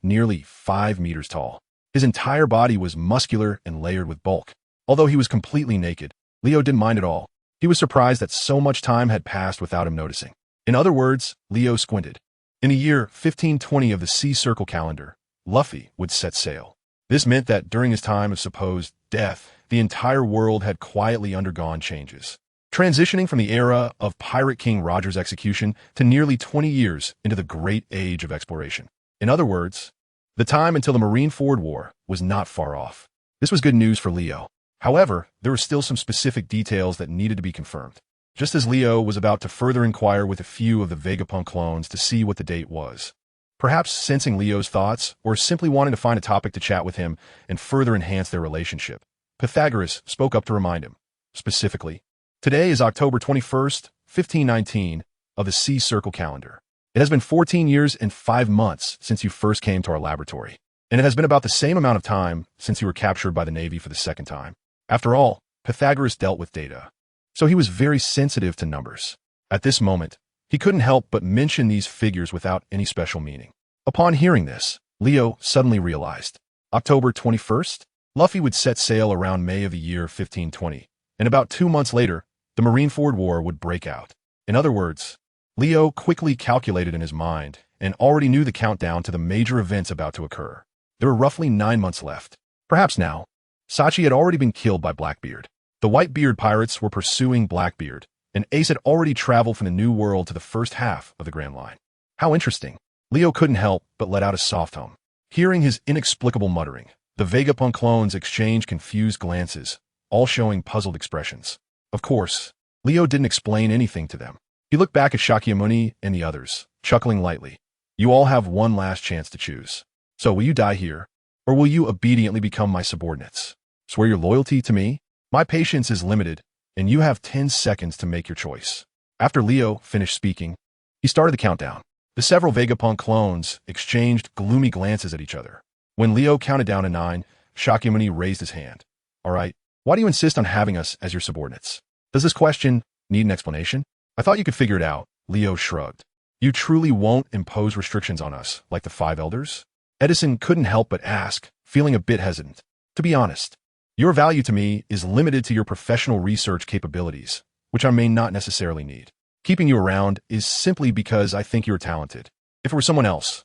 nearly 5 meters tall. His entire body was muscular and layered with bulk. Although he was completely naked, Leo didn't mind at all. He was surprised that so much time had passed without him noticing. In other words, Leo squinted. In the year 1520 of the Sea Circle calendar, Luffy would set sail. This meant that during his time of supposed death, the entire world had quietly undergone changes. transitioning from the era of Pirate King Roger's execution to nearly 20 years into the great age of exploration. In other words, the time until the Marine-Ford War was not far off. This was good news for Leo. However, there were still some specific details that needed to be confirmed. Just as Leo was about to further inquire with a few of the Vegapunk clones to see what the date was, perhaps sensing Leo's thoughts or simply wanting to find a topic to chat with him and further enhance their relationship, Pythagoras spoke up to remind him. Specifically, today is October 21st, 1519, of the Sea Circle calendar. It has been 14 years and 5 months since you first came to our laboratory, and it has been about the same amount of time since you were captured by the Navy for the second time. After all, Pythagoras dealt with data, so he was very sensitive to numbers. At this moment, he couldn't help but mention these figures without any special meaning. Upon hearing this, Leo suddenly realized. October 21st, Luffy would set sail around May of the year 1520, and about 2 months later, the Marine-Ford War would break out. In other words, Leo quickly calculated in his mind and already knew the countdown to the major events about to occur. There were roughly 9 months left. Perhaps now, Sachi had already been killed by Blackbeard. The Whitebeard pirates were pursuing Blackbeard, and Ace had already traveled from the New World to the first half of the Grand Line. How interesting. Leo couldn't help but let out a soft hum. Hearing his inexplicable muttering, the Vegapunk clones exchanged confused glances, all showing puzzled expressions. Of course, Leo didn't explain anything to them. He looked back at Shakyamuni and the others, chuckling lightly. You all have one last chance to choose. So will you die here, or will you obediently become my subordinates? Swear your loyalty to me? My patience is limited, and you have 10 seconds to make your choice. After Leo finished speaking, he started the countdown. The several Vegapunk clones exchanged gloomy glances at each other. When Leo counted down to 9, Shakyamuni raised his hand. All right, why do you insist on having us as your subordinates? Does this question need an explanation? I thought you could figure it out. Leo shrugged. You truly won't impose restrictions on us, like the 5 elders? Edison couldn't help but ask, feeling a bit hesitant. To be honest, your value to me is limited to your professional research capabilities, which I may not necessarily need. Keeping you around is simply because I think you're talented. If it were someone else,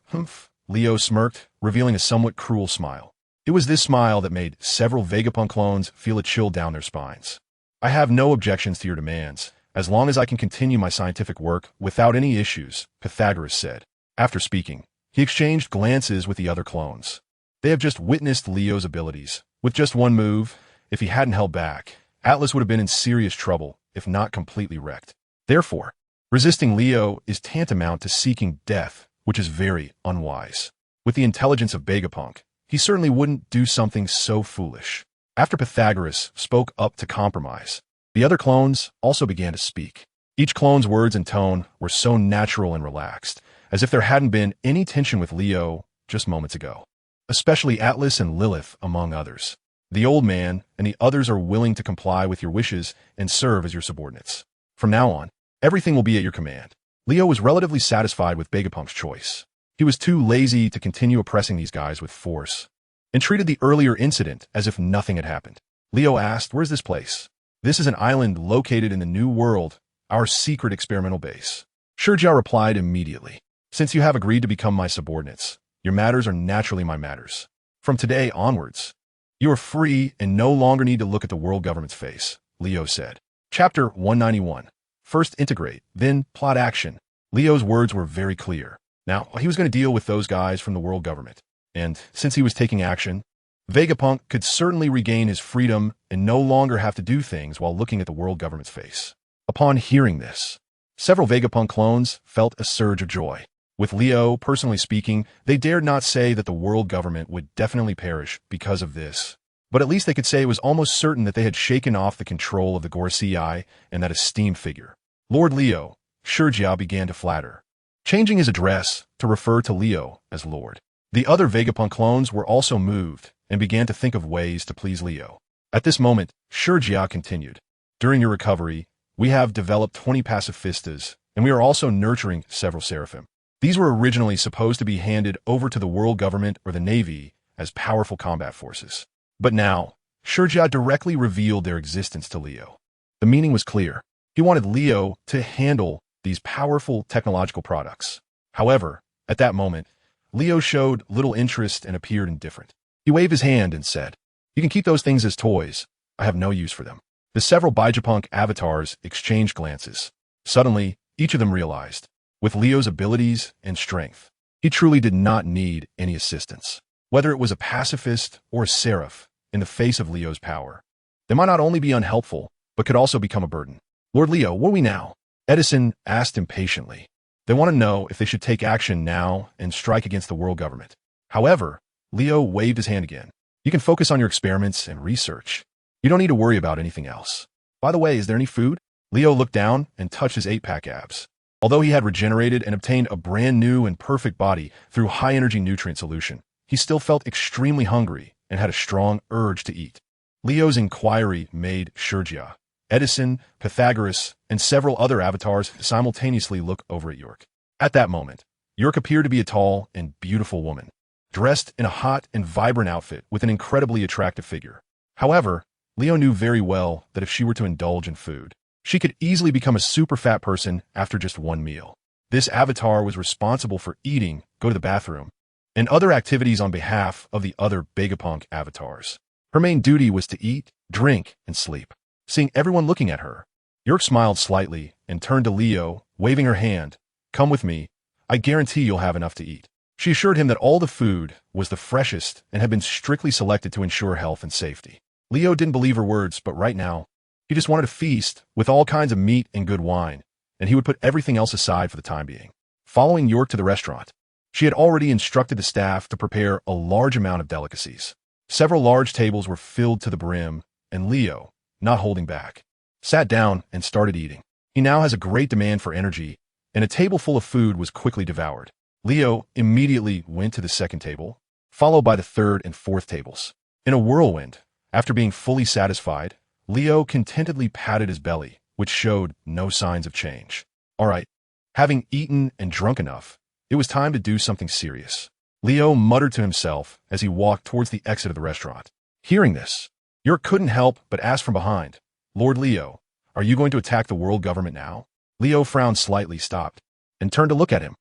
Leo smirked, revealing a somewhat cruel smile. It was this smile that made several Vegapunk clones feel a chill down their spines. I have no objections to your demands, as long as I can continue my scientific work without any issues, Pythagoras said. After speaking, he exchanged glances with the other clones. They have just witnessed Leo's abilities. With just one move, if he hadn't held back, Atlas would have been in serious trouble, if not completely wrecked. Therefore, resisting Leo is tantamount to seeking death, which is very unwise. With the intelligence of Vegapunk, he certainly wouldn't do something so foolish. After Pythagoras spoke up to compromise, the other clones also began to speak. Each clone's words and tone were so natural and relaxed, as if there hadn't been any tension with Leo just moments ago. Especially Atlas and Lilith, among others. The old man and the others are willing to comply with your wishes and serve as your subordinates. From now on, everything will be at your command. Leo was relatively satisfied with Vegapunk's choice. He was too lazy to continue oppressing these guys with force, and treated the earlier incident as if nothing had happened. Leo asked, "Where's this place?" "This is an island located in the New World, our secret experimental base." Shurjia replied immediately. "Since you have agreed to become my subordinates, your matters are naturally my matters. From today onwards, you are free and no longer need to look at the world government's face," Leo said. Chapter 191. First integrate, then plot action. Leo's words were very clear. Now, he was going to deal with those guys from the world government. And since he was taking action, Vegapunk could certainly regain his freedom and no longer have to do things while looking at the world government's face. Upon hearing this, several Vegapunk clones felt a surge of joy. With Leo, personally speaking, they dared not say that the world government would definitely perish because of this. But at least they could say it was almost certain that they had shaken off the control of the Gorosei and that esteemed figure. Lord Leo, Shurjia began to flatter, changing his address to refer to Leo as Lord. The other Vegapunk clones were also moved and began to think of ways to please Leo. At this moment, Shurjia continued. During your recovery, we have developed 20 pacifistas, and we are also nurturing several seraphim. These were originally supposed to be handed over to the world government or the Navy as powerful combat forces. But now, Shurjia directly revealed their existence to Leo. The meaning was clear. He wanted Leo to handle these powerful technological products. However, at that moment, Leo showed little interest and appeared indifferent. He waved his hand and said, "You can keep those things as toys. I have no use for them." The several Bijapunk avatars exchanged glances. Suddenly, each of them realized, with Leo's abilities and strength, he truly did not need any assistance. Whether it was a pacifist or a seraph, in the face of Leo's power, they might not only be unhelpful, but could also become a burden. Lord Leo, what are we now? Edison asked impatiently. They want to know if they should take action now and strike against the world government. However, Leo waved his hand again. You can focus on your experiments and research. You don't need to worry about anything else. By the way, is there any food? Leo looked down and touched his 8-pack abs. Although he had regenerated and obtained a brand new and perfect body through high-energy nutrient solution, he still felt extremely hungry and had a strong urge to eat. Leo's inquiry made Shurgia, Edison, Pythagoras, and several other avatars simultaneously look over at York. At that moment, York appeared to be a tall and beautiful woman, dressed in a hot and vibrant outfit with an incredibly attractive figure. However, Leo knew very well that if she were to indulge in food, she could easily become a super fat person after just one meal. This avatar was responsible for eating, go to the bathroom, and other activities on behalf of the other Vegapunk avatars. Her main duty was to eat, drink, and sleep. Seeing everyone looking at her, York smiled slightly and turned to Leo, waving her hand. Come with me. I guarantee you'll have enough to eat. She assured him that all the food was the freshest and had been strictly selected to ensure health and safety. Leo didn't believe her words, but right now, he just wanted a feast with all kinds of meat and good wine, and he would put everything else aside for the time being. Following York to the restaurant, she had already instructed the staff to prepare a large amount of delicacies. Several large tables were filled to the brim, and Leo, not holding back, sat down and started eating. He now has a great demand for energy, and a table full of food was quickly devoured. Leo immediately went to the second table, followed by the third and fourth tables. In a whirlwind, after being fully satisfied, Leo contentedly patted his belly, which showed no signs of change. All right, having eaten and drunk enough, it was time to do something serious. Leo muttered to himself as he walked towards the exit of the restaurant. Hearing this, York couldn't help but ask from behind, Lord Leo, are you going to attack the world government now? Leo frowned slightly, stopped, and turned to look at him.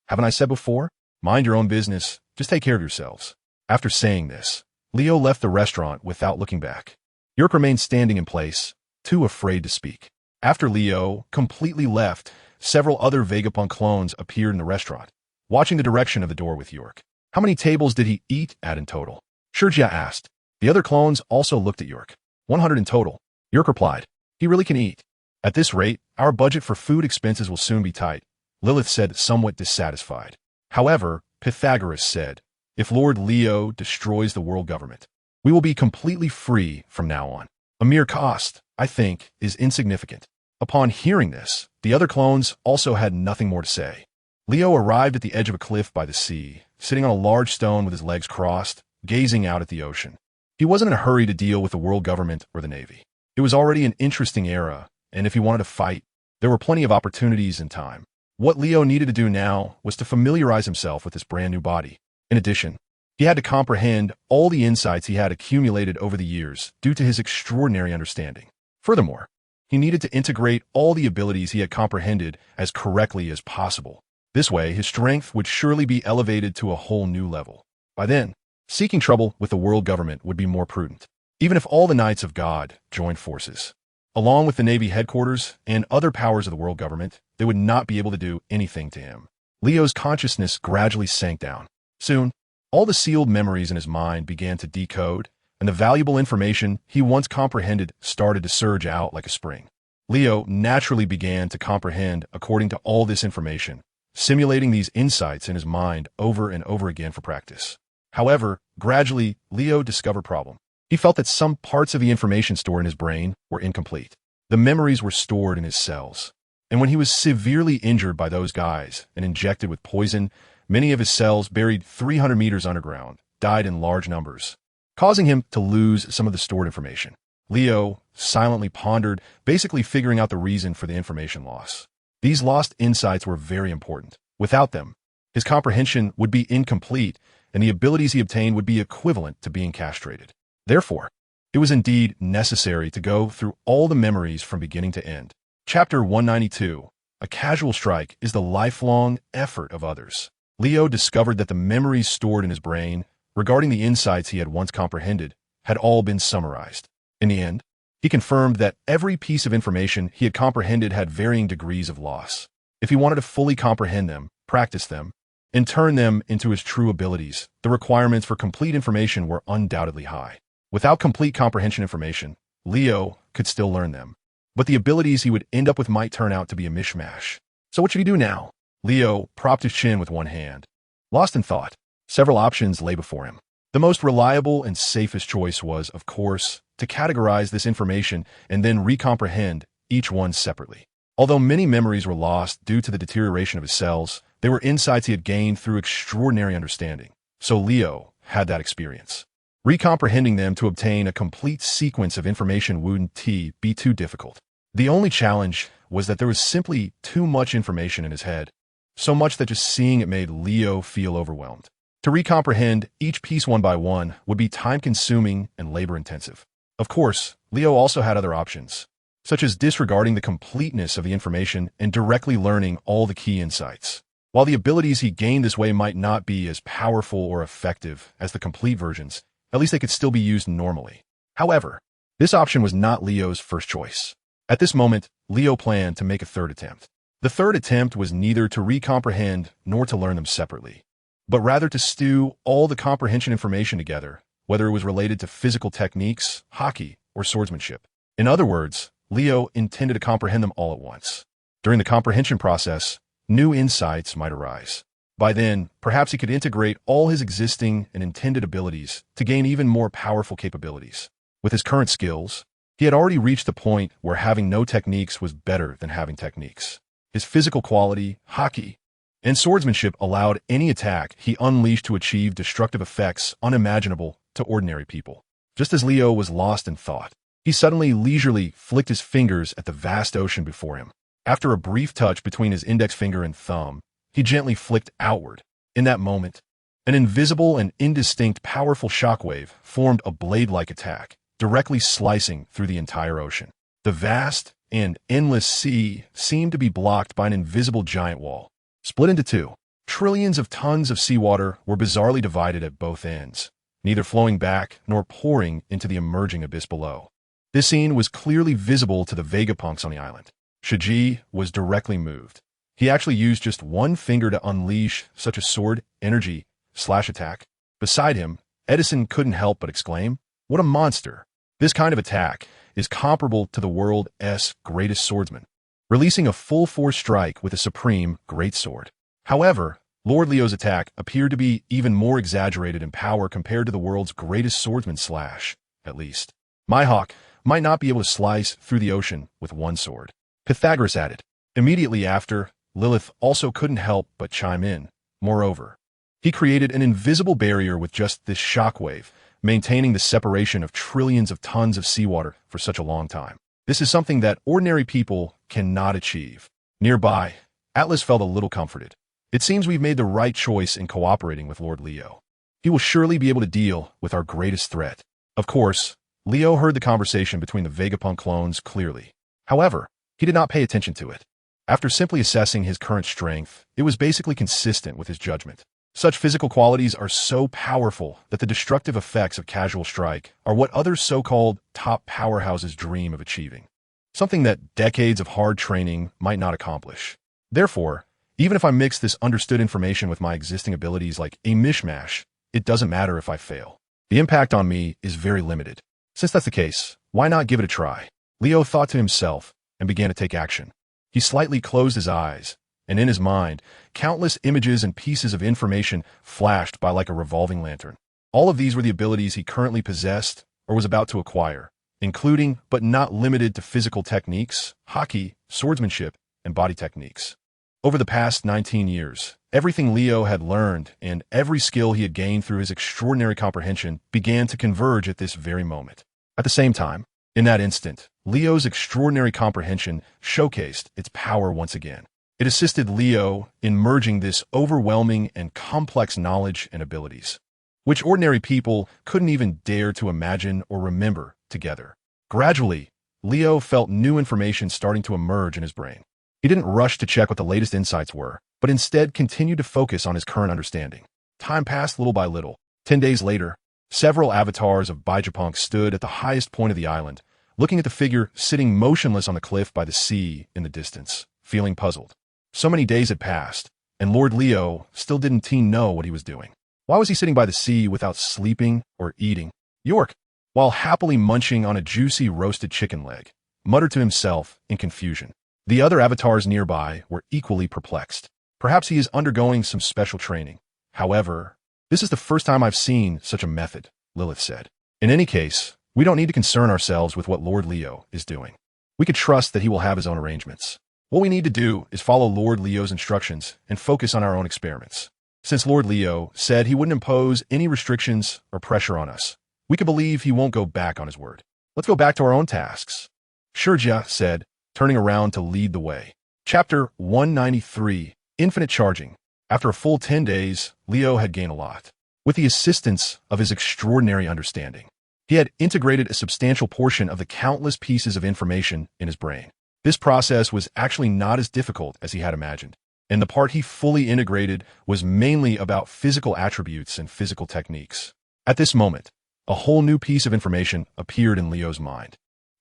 Haven't I said before? Mind your own business, just take care of yourselves. After saying this, Leo left the restaurant without looking back. York remained standing in place, too afraid to speak. After Leo completely left, several other Vegapunk clones appeared in the restaurant, watching the direction of the door with York. How many tables did he eat at in total? Shurgia asked. The other clones also looked at York. 100 in total. York replied. He really can eat. At this rate, our budget for food expenses will soon be tight, Lilith said, somewhat dissatisfied. However, Pythagoras said, if Lord Leo destroys the world government, we will be completely free from now on. A mere cost, I think, is insignificant. Upon hearing this, the other clones also had nothing more to say. Leo arrived at the edge of a cliff by the sea, sitting on a large stone with his legs crossed, gazing out at the ocean. He wasn't in a hurry to deal with the world government or the Navy. It was already an interesting era, and if he wanted to fight, there were plenty of opportunities and time. What Leo needed to do now was to familiarize himself with this brand new body. In addition, he had to comprehend all the insights he had accumulated over the years due to his extraordinary understanding. Furthermore, he needed to integrate all the abilities he had comprehended as correctly as possible. This way, his strength would surely be elevated to a whole new level. By then, seeking trouble with the world government would be more prudent, even if all the Knights of God joined forces. Along with the Navy headquarters and other powers of the world government, they would not be able to do anything to him. Leo's consciousness gradually sank down. Soon, all the sealed memories in his mind began to decode, and the valuable information he once comprehended started to surge out like a spring. Leo naturally began to comprehend according to all this information, simulating these insights in his mind over and over again for practice. However, gradually, Leo discovered a problem. He felt that some parts of the information stored in his brain were incomplete. The memories were stored in his cells. And when he was severely injured by those guys and injected with poison, many of his cells, buried 300 meters underground, died in large numbers, causing him to lose some of the stored information. Leo silently pondered, basically figuring out the reason for the information loss. These lost insights were very important. Without them, his comprehension would be incomplete, and the abilities he obtained would be equivalent to being castrated. Therefore, it was indeed necessary to go through all the memories from beginning to end. Chapter 192. A casual strike is the lifelong effort of others. Leo discovered that the memories stored in his brain regarding the insights he had once comprehended had all been summarized. In the end, He confirmed that every piece of information he had comprehended had varying degrees of loss. If he wanted to fully comprehend them, practice them, and turn them into his true abilities, the requirements for complete information were undoubtedly high. Without complete comprehension information, Leo could still learn them, but the abilities he would end up with might turn out to be a mishmash. So what should he do now? Leo propped his chin with one hand. Lost in thought, several options lay before him. The most reliable and safest choice was, of course, to categorize this information and then recomprehend each one separately. Although many memories were lost due to the deterioration of his cells, they were insights he had gained through extraordinary understanding. So Leo had that experience. Recomprehending them to obtain a complete sequence of information wouldn't be too difficult. The only challenge was that there was simply too much information in his head, so much that just seeing it made Leo feel overwhelmed. To recomprehend each piece one by one would be time-consuming and labor-intensive. Of course, Leo also had other options, such as disregarding the completeness of the information and directly learning all the key insights. While the abilities he gained this way might not be as powerful or effective as the complete versions, at least they could still be used normally. However, this option was not Leo's first choice. At this moment, Leo planned to make a third attempt. The third attempt was neither to recomprehend nor to learn them separately, but rather to stew all the comprehension information together, whether it was related to physical techniques, Haki, or swordsmanship. In other words, Leo intended to comprehend them all at once. During the comprehension process, new insights might arise. By then, perhaps he could integrate all his existing and intended abilities to gain even more powerful capabilities. With his current skills, he had already reached the point where having no techniques was better than having techniques. His physical quality, Haki, and swordsmanship allowed any attack he unleashed to achieve destructive effects unimaginable to ordinary people. Just as Leo was lost in thought, he suddenly leisurely flicked his fingers at the vast ocean before him. After a brief touch between his index finger and thumb, he gently flicked outward. In that moment, an invisible and indistinct powerful shockwave formed a blade-like attack, directly slicing through the entire ocean. The vast and endless sea seemed to be blocked by an invisible giant wall. Split into two, trillions of tons of seawater were bizarrely divided at both ends, neither flowing back nor pouring into the emerging abyss below. This scene was clearly visible to the Vegapunks on the island. Shiji was directly moved. He actually used just one finger to unleash such a sword energy slash attack. Beside him, Edison couldn't help but exclaim, "What a monster!" This kind of attack is comparable to the world's greatest swordsman, releasing a full-force strike with a supreme greatsword. However, Lord Leo's attack appeared to be even more exaggerated in power compared to the world's greatest swordsman slash, at least. My hawk might not be able to slice through the ocean with one sword. Pythagoras added. Immediately after, Lilith also couldn't help but chime in. Moreover, he created an invisible barrier with just this shockwave, maintaining the separation of trillions of tons of seawater for such a long time. This is something that ordinary people cannot achieve. Nearby, Atlas felt a little comforted. It seems we've made the right choice in cooperating with Lord Leo. He will surely be able to deal with our greatest threat. Of course, Leo heard the conversation between the Vegapunk clones clearly. However, he did not pay attention to it. After simply assessing his current strength, it was basically consistent with his judgment. Such physical qualities are so powerful that the destructive effects of casual strike are what other so-called top powerhouses dream of achieving, something that decades of hard training might not accomplish. Therefore, even if I mix this understood information with my existing abilities like a mishmash, it doesn't matter if I fail. The impact on me is very limited. Since that's the case, why not give it a try? Leo thought to himself and began to take action. He slightly closed his eyes, and in his mind, countless images and pieces of information flashed by like a revolving lantern. All of these were the abilities he currently possessed or was about to acquire, including but not limited to physical techniques, Haki, swordsmanship, and body techniques. Over the past 19 years, everything Leo had learned and every skill he had gained through his extraordinary comprehension began to converge at this very moment. At the same time, in that instant, Leo's extraordinary comprehension showcased its power once again. It assisted Leo in merging this overwhelming and complex knowledge and abilities, which ordinary people couldn't even dare to imagine or remember together. Gradually, Leo felt new information starting to emerge in his brain. He didn't rush to check what the latest insights were, but instead continued to focus on his current understanding. Time passed little by little. 10 days later, several avatars of Vegapunk stood at the highest point of the island, looking at the figure sitting motionless on the cliff by the sea in the distance, feeling puzzled. So many days had passed, and Lord Leo still didn't know what he was doing. Why was he sitting by the sea without sleeping or eating? York, while happily munching on a juicy roasted chicken leg, muttered to himself in confusion. The other avatars nearby were equally perplexed. Perhaps he is undergoing some special training. However, this is the first time I've seen such a method, Lilith said. In any case, we don't need to concern ourselves with what Lord Leo is doing. We could trust that he will have his own arrangements. What we need to do is follow Lord Leo's instructions and focus on our own experiments. Since Lord Leo said he wouldn't impose any restrictions or pressure on us, we could believe he won't go back on his word. Let's go back to our own tasks. Shurja said, turning around to lead the way. Chapter 193, Infinite Charging. After a full 10 days, Leo had gained a lot. With the assistance of his extraordinary understanding, he had integrated a substantial portion of the countless pieces of information in his brain. This process was actually not as difficult as he had imagined, and the part he fully integrated was mainly about physical attributes and physical techniques. At this moment, a whole new piece of information appeared in Leo's mind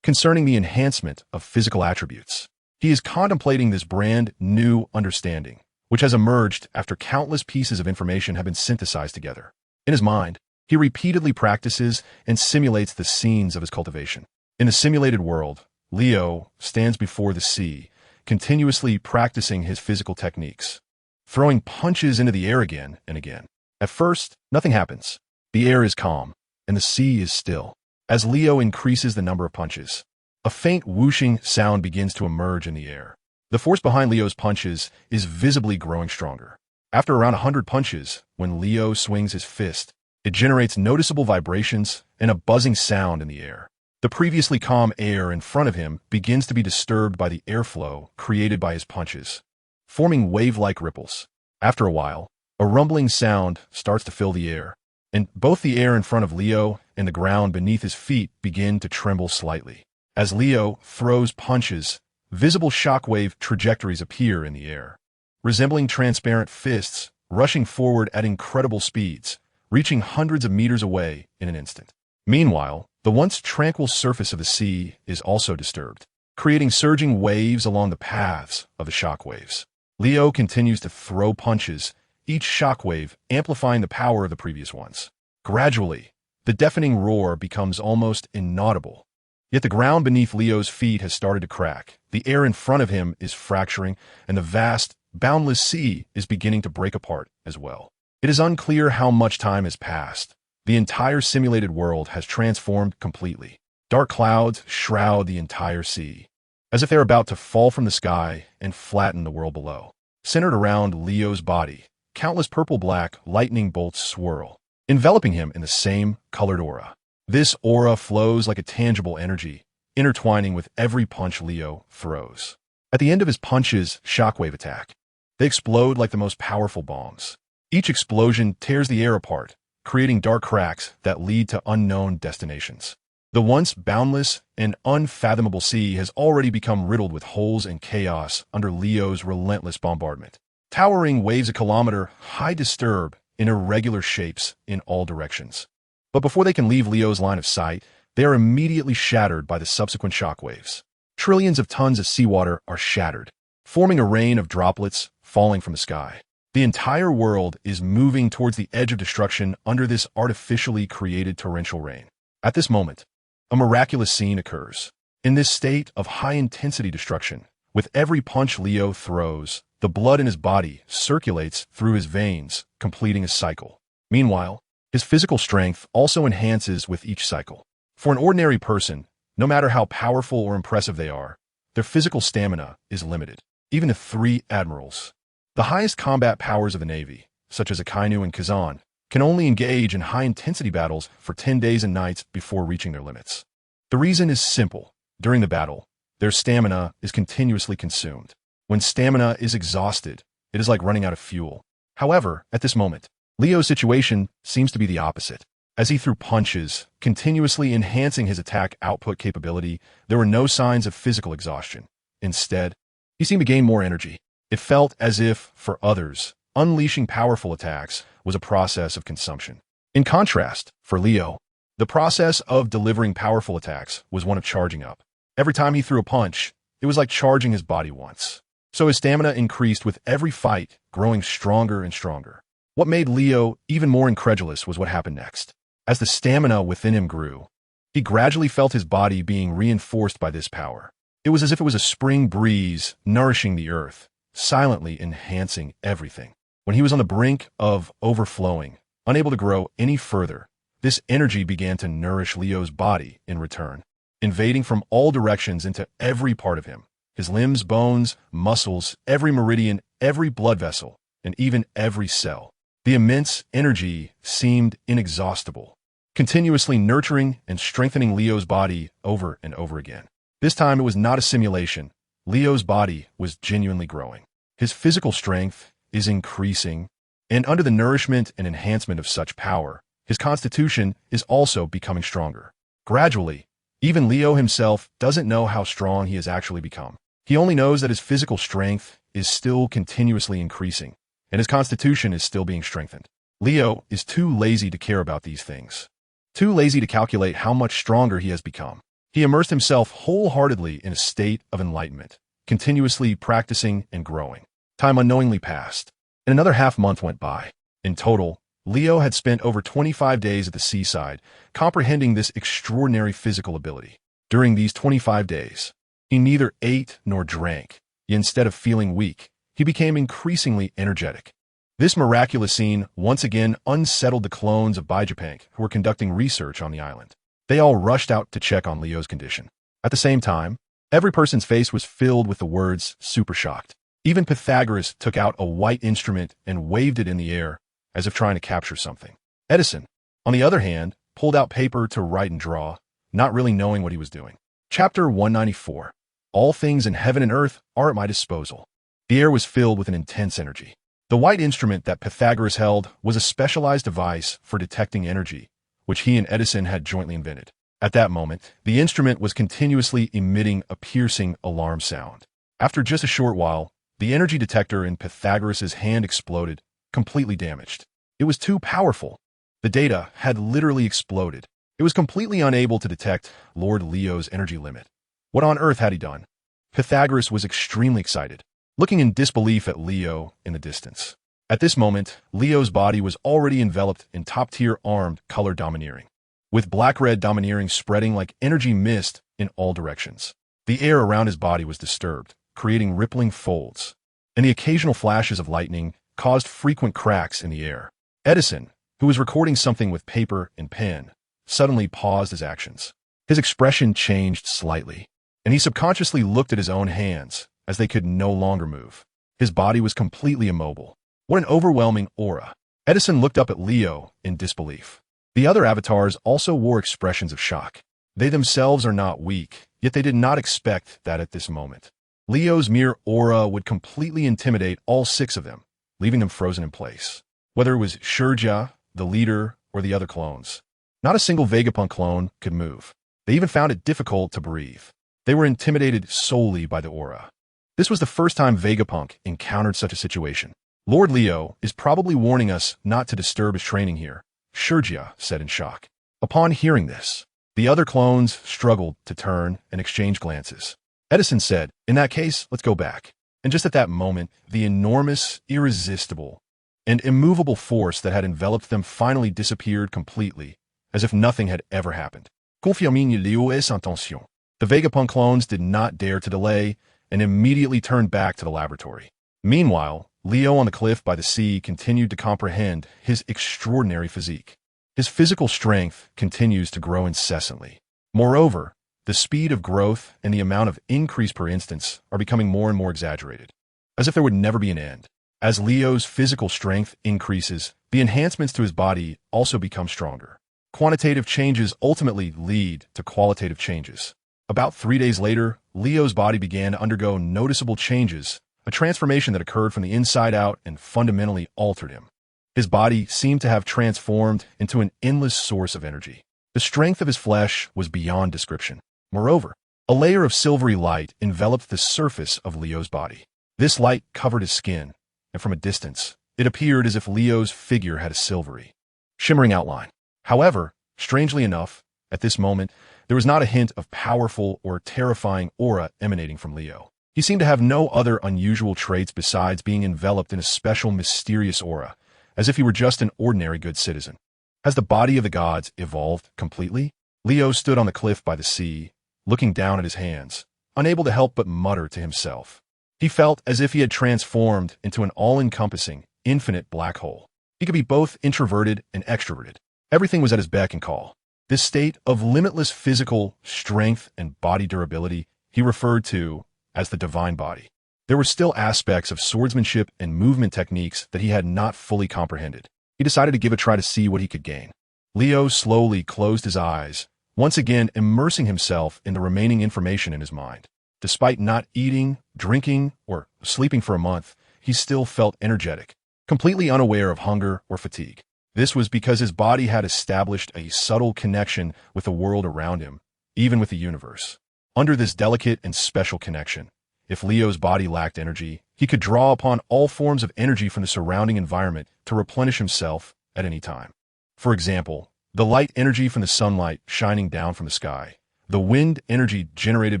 concerning the enhancement of physical attributes. He is contemplating this brand new understanding, which has emerged after countless pieces of information have been synthesized together. In his mind, he repeatedly practices and simulates the scenes of his cultivation. In the simulated world, Leo stands before the sea, continuously practicing his physical techniques, throwing punches into the air again and again. At first, nothing happens. The air is calm, and the sea is still. As Leo increases the number of punches, a faint whooshing sound begins to emerge in the air. The force behind Leo's punches is visibly growing stronger. After around 100 punches, when Leo swings his fist, it generates noticeable vibrations and a buzzing sound in the air. The previously calm air in front of him begins to be disturbed by the airflow created by his punches, forming wave-like ripples. After a while, a rumbling sound starts to fill the air, and both the air in front of Leo and the ground beneath his feet begin to tremble slightly. As Leo throws punches, visible shockwave trajectories appear in the air, resembling transparent fists rushing forward at incredible speeds, reaching hundreds of meters away in an instant. Meanwhile, the once tranquil surface of the sea is also disturbed, creating surging waves along the paths of the shockwaves. Leo continues to throw punches, each shockwave amplifying the power of the previous ones. Gradually, the deafening roar becomes almost inaudible. Yet the ground beneath Leo's feet has started to crack, the air in front of him is fracturing, and the vast, boundless sea is beginning to break apart as well. It is unclear how much time has passed. The entire simulated world has transformed completely. Dark clouds shroud the entire sea, as if they're about to fall from the sky and flatten the world below. Centered around Leo's body, countless purple-black lightning bolts swirl, enveloping him in the same colored aura. This aura flows like a tangible energy, intertwining with every punch Leo throws. At the end of his punches, shockwave attack. They explode like the most powerful bombs. Each explosion tears the air apart, creating dark cracks that lead to unknown destinations. The once boundless and unfathomable sea has already become riddled with holes and chaos under Leo's relentless bombardment. Towering waves a kilometer high disturb in irregular shapes in all directions. But before they can leave Leo's line of sight, they are immediately shattered by the subsequent shockwaves. Trillions of tons of seawater are shattered, forming a rain of droplets falling from the sky. The entire world is moving towards the edge of destruction under this artificially created torrential rain. At this moment, a miraculous scene occurs. In this state of high-intensity destruction, with every punch Leo throws, the blood in his body circulates through his veins, completing a cycle. Meanwhile, his physical strength also enhances with each cycle. For an ordinary person, no matter how powerful or impressive they are, their physical stamina is limited. Even the 3 admirals, the highest combat powers of the Navy, such as Akainu and Kazan, can only engage in high-intensity battles for 10 days and nights before reaching their limits. The reason is simple. During the battle, their stamina is continuously consumed. When stamina is exhausted, it is like running out of fuel. However, at this moment, Leo's situation seems to be the opposite. As he threw punches, continuously enhancing his attack output capability, there were no signs of physical exhaustion. Instead, he seemed to gain more energy. It felt as if, for others, unleashing powerful attacks was a process of consumption. In contrast, for Leo, The process of delivering powerful attacks was one of charging up. Every time he threw a punch, it was like charging his body once. So his stamina increased with every fight, growing stronger and stronger. What made Leo even more incredulous was what happened next. As the stamina within him grew, he gradually felt his body being reinforced by this power. It was as if it was a spring breeze nourishing the earth, silently enhancing everything. When he was on the brink of overflowing, unable to grow any further, this energy began to nourish Leo's body in return, invading from all directions into every part of him. His limbs, bones, muscles, every meridian, every blood vessel, and even every cell. The immense energy seemed inexhaustible, continuously nurturing and strengthening Leo's body over and over again. This time it was not a simulation. Leo's body was genuinely growing. His physical strength is increasing, and under the nourishment and enhancement of such power, his constitution is also becoming stronger. Gradually, even Leo himself doesn't know how strong he has actually become. He only knows that his physical strength is still continuously increasing, and his constitution is still being strengthened. Leo is too lazy to care about these things, too lazy to calculate how much stronger he has become. He immersed himself wholeheartedly in a state of enlightenment, continuously practicing and growing. Time unknowingly passed, and another half-month went by. In total, Leo had spent over 25 days at the seaside, comprehending this extraordinary physical ability. During these 25 days, he neither ate nor drank, yet instead of feeling weak, he became increasingly energetic. This miraculous scene once again unsettled the clones of Vegapunk who were conducting research on the island. They all rushed out to check on Leo's condition. At the same time, every person's face was filled with the words "super shocked." Even Pythagoras took out a white instrument and waved it in the air, as if trying to capture something. Edison, on the other hand, pulled out paper to write and draw, not really knowing what he was doing. Chapter 194. All things in heaven and earth are at my disposal. The air was filled with an intense energy. The white instrument that Pythagoras held was a specialized device for detecting energy, which he and Edison had jointly invented. At that moment, the instrument was continuously emitting a piercing alarm sound. After just a short while, the energy detector in Pythagoras's hand exploded, completely damaged. It was too powerful. The data had literally exploded. It was completely unable to detect Lord Leo's energy limit. What on earth had he done? Pythagoras was extremely excited, looking in disbelief at Leo in the distance. At this moment, Leo's body was already enveloped in top-tier armed color domineering, with black-red domineering spreading like energy mist in all directions. The air around his body was disturbed, creating rippling folds, and the occasional flashes of lightning caused frequent cracks in the air. Edison, who was recording something with paper and pen, suddenly paused his actions. His expression changed slightly, and he subconsciously looked at his own hands as they could no longer move. His body was completely immobile. What an overwhelming aura. Edison looked up at Leo in disbelief. The other avatars also wore expressions of shock. They themselves are not weak, yet they did not expect that at this moment. Leo's mere aura would completely intimidate all 6 of them, leaving them frozen in place. Whether it was Shurja, the leader, or the other clones, not a single Vegapunk clone could move. They even found it difficult to breathe. They were intimidated solely by the aura. This was the first time Vegapunk encountered such a situation. Lord Leo is probably warning us not to disturb his training here, Shurja said in shock. Upon hearing this, the other clones struggled to turn and exchange glances. Edison said, "In that case, let's go back." And just at that moment, the enormous, irresistible, and immovable force that had enveloped them finally disappeared completely, as if nothing had ever happened. Confiamini Leo es intention. The Vegapunk clones did not dare to delay and immediately turned back to the laboratory. Meanwhile, Leo on the cliff by the sea continued to comprehend his extraordinary physique. His physical strength continues to grow incessantly. Moreover, the speed of growth and the amount of increase per instance are becoming more and more exaggerated, as if there would never be an end. As Leo's physical strength increases, the enhancements to his body also become stronger. Quantitative changes ultimately lead to qualitative changes. About 3 days later, Leo's body began to undergo noticeable changes, a transformation that occurred from the inside out and fundamentally altered him. His body seemed to have transformed into an endless source of energy. The strength of his flesh was beyond description. Moreover, a layer of silvery light enveloped the surface of Leo's body. This light covered his skin, and from a distance, it appeared as if Leo's figure had a silvery, shimmering outline. However, Strangely enough, at this moment, there was not a hint of powerful or terrifying aura emanating from Leo. He seemed to have no other unusual traits besides being enveloped in a special mysterious aura, as if he were just an ordinary good citizen. Has the body of the gods evolved completely? Leo stood on the cliff by the sea, looking down at his hands, unable to help but mutter to himself. He felt as if he had transformed into an all-encompassing, infinite black hole. He could be both introverted and extroverted. Everything was at his beck and call. This state of limitless physical strength and body durability he referred to as the divine body. There were still aspects of swordsmanship and movement techniques that he had not fully comprehended. He decided to give a try to see what he could gain. Leo slowly closed his eyes, once again immersing himself in the remaining information in his mind. Despite not eating, drinking, or sleeping for a month, he still felt energetic, completely unaware of hunger or fatigue. This was because his body had established a subtle connection with the world around him, even with the universe. Under this delicate and special connection, if Leo's body lacked energy, he could draw upon all forms of energy from the surrounding environment to replenish himself at any time. For example, the light energy from the sunlight shining down from the sky, the wind energy generated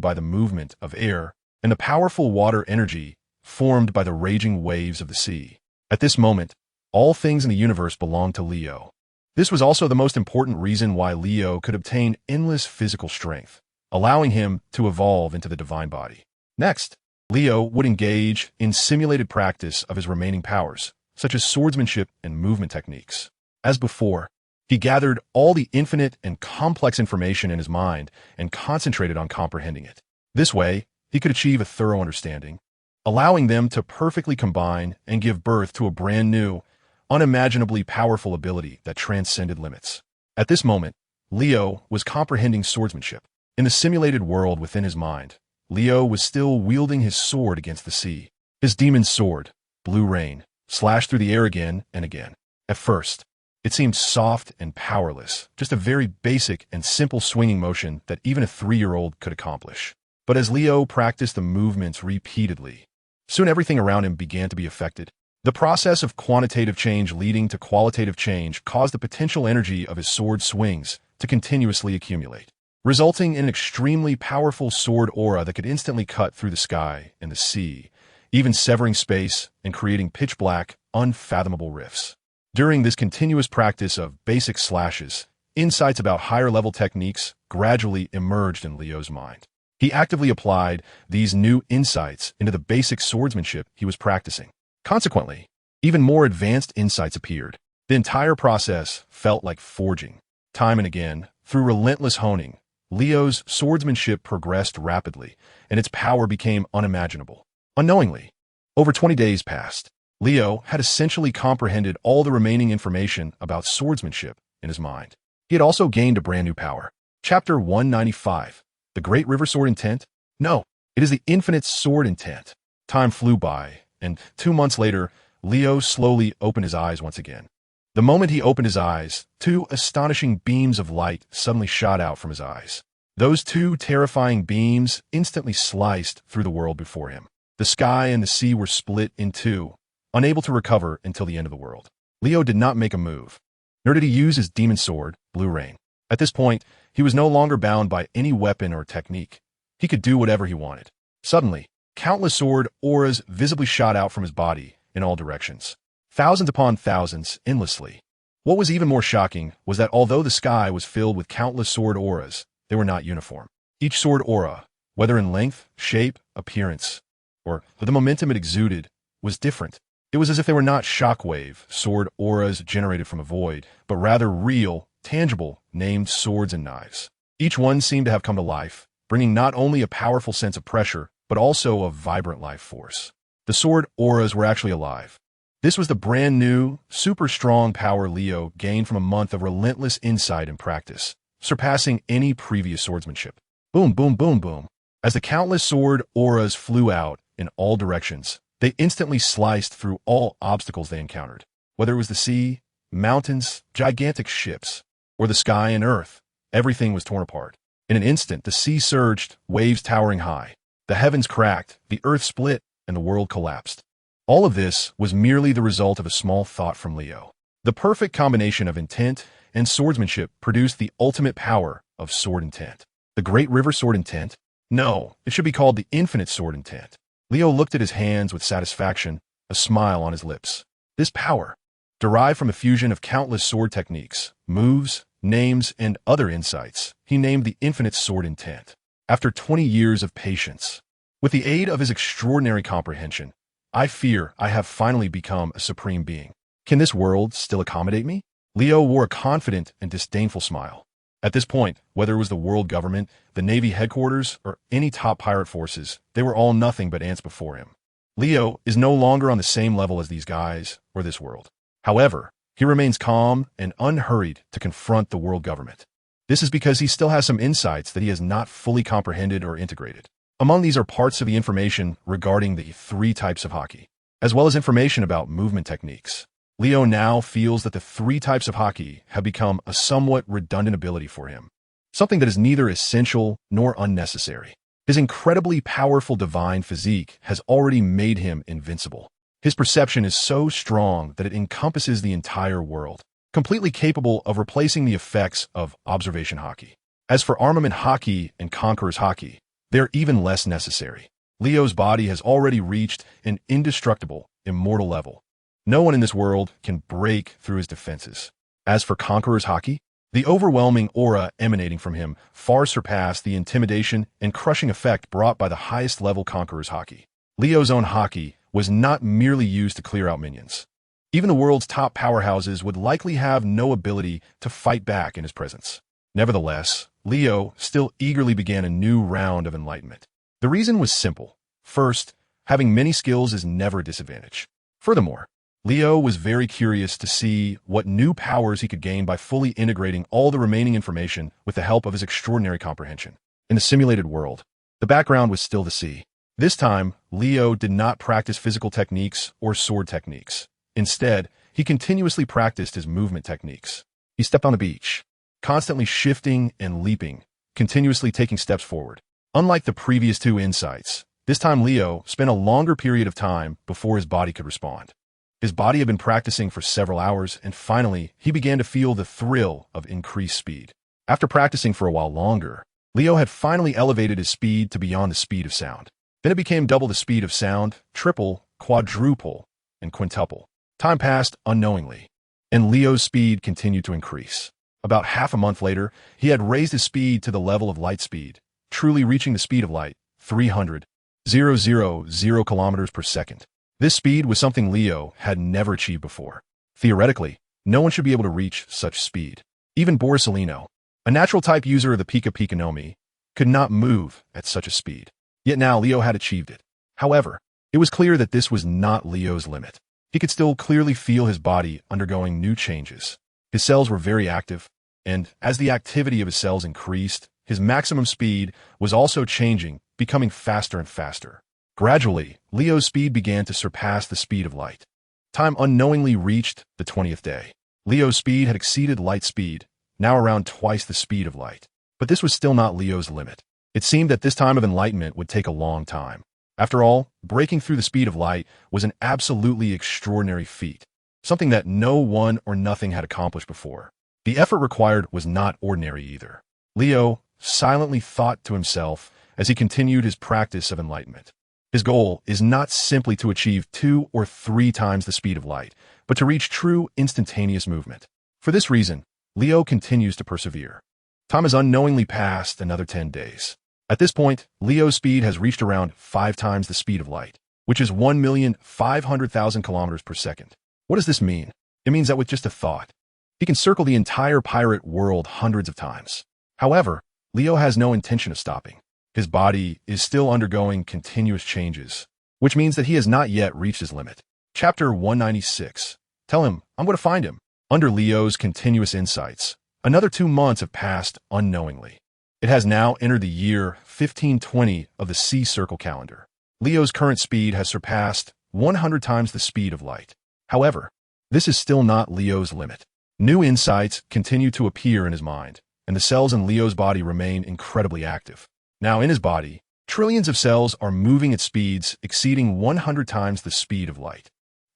by the movement of air, and the powerful water energy formed by the raging waves of the sea. At this moment, all things in the universe belonged to Leo. This was also the most important reason why Leo could obtain endless physical strength, allowing him to evolve into the divine body. Next, Leo would engage in simulated practice of his remaining powers, such as swordsmanship and movement techniques. As before, he gathered all the infinite and complex information in his mind and concentrated on comprehending it. This way, he could achieve a thorough understanding, allowing them to perfectly combine and give birth to a brand new, unimaginably powerful ability that transcended limits. At this moment, Leo was comprehending swordsmanship. In the simulated world within his mind, Leo was still wielding his sword against the sea. His demon sword, Blue Rain, slashed through the air again and again. At first, it seemed soft and powerless, just a very basic and simple swinging motion that even a 3-year-old could accomplish. But as Leo practiced the movements repeatedly, soon everything around him began to be affected. The process of quantitative change leading to qualitative change caused the potential energy of his sword swings to continuously accumulate, resulting in an extremely powerful sword aura that could instantly cut through the sky and the sea, even severing space and creating pitch-black, unfathomable rifts. During this continuous practice of basic slashes, insights about higher-level techniques gradually emerged in Leo's mind. He actively applied these new insights into the basic swordsmanship he was practicing. Consequently, even more advanced insights appeared. The entire process felt like forging. Time and again, through relentless honing, Leo's swordsmanship progressed rapidly, and its power became unimaginable. Unknowingly, over 20 days passed. Leo had essentially comprehended all the remaining information about swordsmanship in his mind. He had also gained a brand new power. Chapter 195. The Great River Sword Intent? No, it is the infinite sword intent. Time flew by, and 2 months later, Leo slowly opened his eyes once again. The moment he opened his eyes, 2 astonishing beams of light suddenly shot out from his eyes. Those 2 terrifying beams instantly sliced through the world before him. The sky and the sea were split in 2, unable to recover until the end of the world. Leo did not make a move, nor did he use his demon sword, Blue Rain. At this point, he was no longer bound by any weapon or technique. He could do whatever he wanted. Suddenly, countless sword auras visibly shot out from his body in all directions. Thousands upon thousands, endlessly. What was even more shocking was that although the sky was filled with countless sword auras, they were not uniform. Each sword aura, whether in length, shape, appearance, or the momentum it exuded, was different. It was as if they were not shockwave sword auras generated from a void, but rather real, tangible, named swords and knives. Each one seemed to have come to life, bringing not only a powerful sense of pressure, but also a vibrant life force. The sword auras were actually alive. This was the brand new, super strong power Leo gained from a month of relentless insight and practice, surpassing any previous swordsmanship. Boom, boom, boom, boom. As the countless sword auras flew out in all directions, they instantly sliced through all obstacles they encountered, whether it was the sea, mountains, gigantic ships, or the sky and earth. Everything was torn apart. In an instant, the sea surged, waves towering high. The heavens cracked, the earth split, and the world collapsed. All of this was merely the result of a small thought from Leo. The perfect combination of intent and swordsmanship produced the ultimate power of sword intent. The Great River Sword Intent? No, it should be called the Infinite Sword Intent. Leo looked at his hands with satisfaction, a smile on his lips. This power, derived from a fusion of countless sword techniques, moves, names, and other insights, he named the Infinite Sword Intent. After 20 years of patience, with the aid of his extraordinary comprehension, I fear I have finally become a supreme being. Can this world still accommodate me? Leo wore a confident and disdainful smile. At this point, whether it was the world government, the Navy headquarters, or any top pirate forces, they were all nothing but ants before him. Leo is no longer on the same level as these guys or this world. However, he remains calm and unhurried to confront the world government. This is because he still has some insights that he has not fully comprehended or integrated. Among these are parts of the information regarding the 3 types of Haki, as well as information about movement techniques. Leo now feels that the 3 types of Haki have become a somewhat redundant ability for him, something that is neither essential nor unnecessary. His incredibly powerful divine physique has already made him invincible. His perception is so strong that it encompasses the entire world, completely capable of replacing the effects of observation Haki. As for armament Haki and Conqueror's Haki, they're even less necessary. Leo's body has already reached an indestructible, immortal level. No one in this world can break through his defenses. As for Conqueror's Haki, the overwhelming aura emanating from him far surpassed the intimidation and crushing effect brought by the highest level Conqueror's Haki. Leo's own Haki was not merely used to clear out minions. Even the world's top powerhouses would likely have no ability to fight back in his presence. Nevertheless, Leo still eagerly began a new round of enlightenment. The reason was simple. First, having many skills is never a disadvantage. Furthermore, Leo was very curious to see what new powers he could gain by fully integrating all the remaining information with the help of his extraordinary comprehension. In the simulated world, the background was still the sea. This time, Leo did not practice physical techniques or sword techniques. Instead, he continuously practiced his movement techniques. He stepped on the beach, constantly shifting and leaping, continuously taking steps forward. Unlike the previous 2 insights, this time Leo spent a longer period of time before his body could respond. His body had been practicing for several hours, and finally, he began to feel the thrill of increased speed. After practicing for a while longer, Leo had finally elevated his speed to beyond the speed of sound. Then it became double the speed of sound, triple, quadruple, and quintuple. Time passed unknowingly, and Leo's speed continued to increase. About half a month later, he had raised his speed to the level of light speed, truly reaching the speed of light, 300,000 kilometers per second. This speed was something Leo had never achieved before. Theoretically, no one should be able to reach such speed. Even Borisolino, a natural-type user of the Pika Pika no Mi, could not move at such a speed. Yet now Leo had achieved it. However, it was clear that this was not Leo's limit. He could still clearly feel his body undergoing new changes. His cells were very active, and as the activity of his cells increased, his maximum speed was also changing, becoming faster and faster. Gradually, Leo's speed began to surpass the speed of light. Time unknowingly reached the 20th day. Leo's speed had exceeded light speed, now around twice the speed of light. But this was still not Leo's limit. It seemed that this time of enlightenment would take a long time. After all, breaking through the speed of light was an absolutely extraordinary feat, something that no one or nothing had accomplished before. The effort required was not ordinary either. Leo silently thought to himself as he continued his practice of enlightenment. His goal is not simply to achieve 2 or 3 times the speed of light, but to reach true instantaneous movement. For this reason, Leo continues to persevere. Time has unknowingly passed another 10 days. At this point, Leo's speed has reached around 5 times the speed of light, which is 1,500,000 kilometers per second. What does this mean? It means that with just a thought, he can circle the entire pirate world hundreds of times. However, Leo has no intention of stopping. His body is still undergoing continuous changes, which means that he has not yet reached his limit. Chapter 196. Tell him, I'm going to find him. Under Leo's continuous insights, another 2 months have passed unknowingly. It has now entered the year 1520 of the Sea Circle calendar. Leo's current speed has surpassed 100 times the speed of light. However, this is still not Leo's limit. New insights continue to appear in his mind, and the cells in Leo's body remain incredibly active. Now in his body, trillions of cells are moving at speeds exceeding 100 times the speed of light.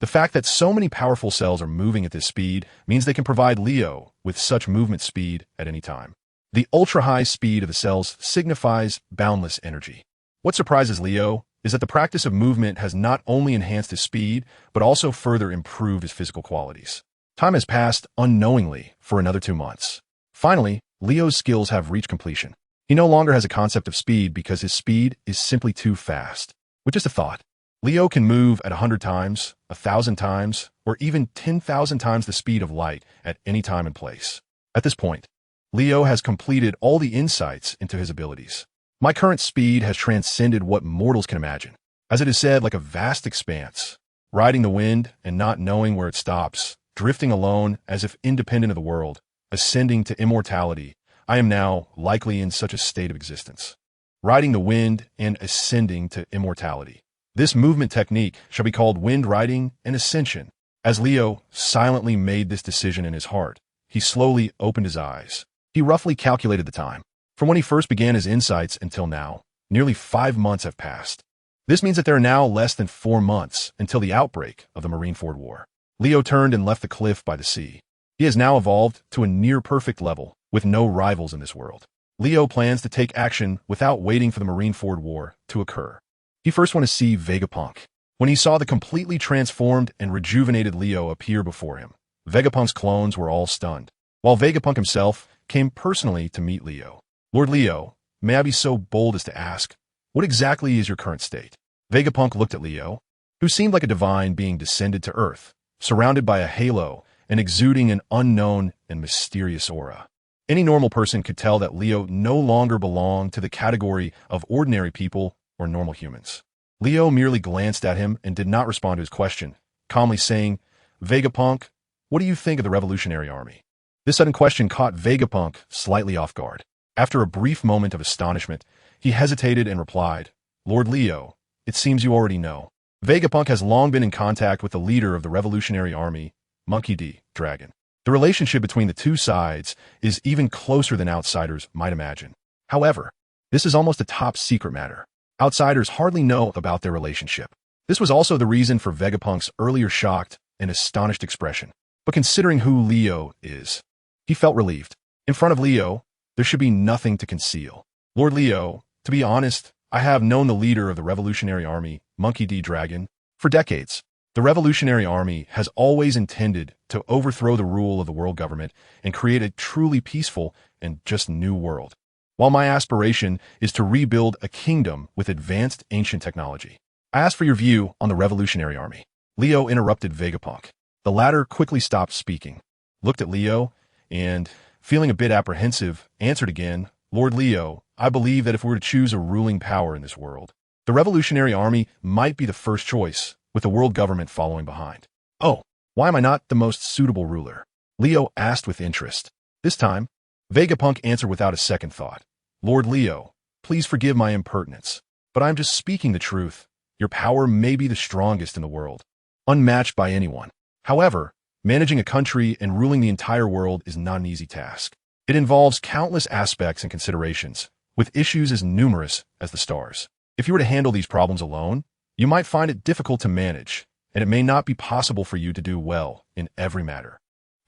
The fact that so many powerful cells are moving at this speed means they can provide Leo with such movement speed at any time. The ultra-high speed of the cells signifies boundless energy. What surprises Leo is that the practice of movement has not only enhanced his speed, but also further improved his physical qualities. Time has passed unknowingly for another 2 months. Finally, Leo's skills have reached completion. He no longer has a concept of speed because his speed is simply too fast. With just a thought, Leo can move at 100 times, 1,000 times, or even 10,000 times the speed of light at any time and place. At this point, Leo has completed all the insights into his abilities. My current speed has transcended what mortals can imagine. As it is said, like a vast expanse, riding the wind and not knowing where it stops, drifting alone as if independent of the world, ascending to immortality, I am now likely in such a state of existence. Riding the wind and ascending to immortality. This movement technique shall be called wind riding and ascension. As Leo silently made this decision in his heart, he slowly opened his eyes. He roughly calculated the time. From when he first began his insights until now, nearly 5 months have passed. This means that there are now less than 4 months until the outbreak of the Marineford War. Leo turned and left the cliff by the sea. He has now evolved to a near-perfect level, with no rivals in this world. Leo plans to take action without waiting for the Marineford War to occur. He first went to see Vegapunk. When he saw the completely transformed and rejuvenated Leo appear before him, Vegapunk's clones were all stunned, while Vegapunk himself came personally to meet Leo. Lord Leo, may I be so bold as to ask, what exactly is your current state? Vegapunk looked at Leo, who seemed like a divine being descended to Earth, surrounded by a halo and exuding an unknown and mysterious aura. Any normal person could tell that Leo no longer belonged to the category of ordinary people or normal humans. Leo merely glanced at him and did not respond to his question, calmly saying, Vegapunk, what do you think of the Revolutionary Army? This sudden question caught Vegapunk slightly off guard. After a brief moment of astonishment, he hesitated and replied, Lord Leo, it seems you already know. Vegapunk has long been in contact with the leader of the Revolutionary Army, Monkey D. Dragon. The relationship between the two sides is even closer than outsiders might imagine. However, this is almost a top-secret matter. Outsiders hardly know about their relationship. This was also the reason for Vegapunk's earlier shocked and astonished expression. But considering who Leo is, he felt relieved. In front of Leo, there should be nothing to conceal. Lord Leo, to be honest, I have known the leader of the Revolutionary Army, Monkey D. Dragon, for decades. The Revolutionary Army has always intended to overthrow the rule of the world government and create a truly peaceful and just new world. While my aspiration is to rebuild a kingdom with advanced ancient technology. I ask for your view on the Revolutionary Army. Leo interrupted Vegapunk. The latter quickly stopped speaking, looked at Leo, and, feeling a bit apprehensive, answered again, Lord Leo, I believe that if we were to choose a ruling power in this world, the Revolutionary Army might be the first choice, with the world government following behind. Oh, why am I not the most suitable ruler? Leo asked with interest. This time, Vegapunk answered without a second thought. Lord Leo, please forgive my impertinence, but I'm just speaking the truth. Your power may be the strongest in the world, unmatched by anyone. However, managing a country and ruling the entire world is not an easy task. It involves countless aspects and considerations, with issues as numerous as the stars. If you were to handle these problems alone, you might find it difficult to manage, and it may not be possible for you to do well in every matter.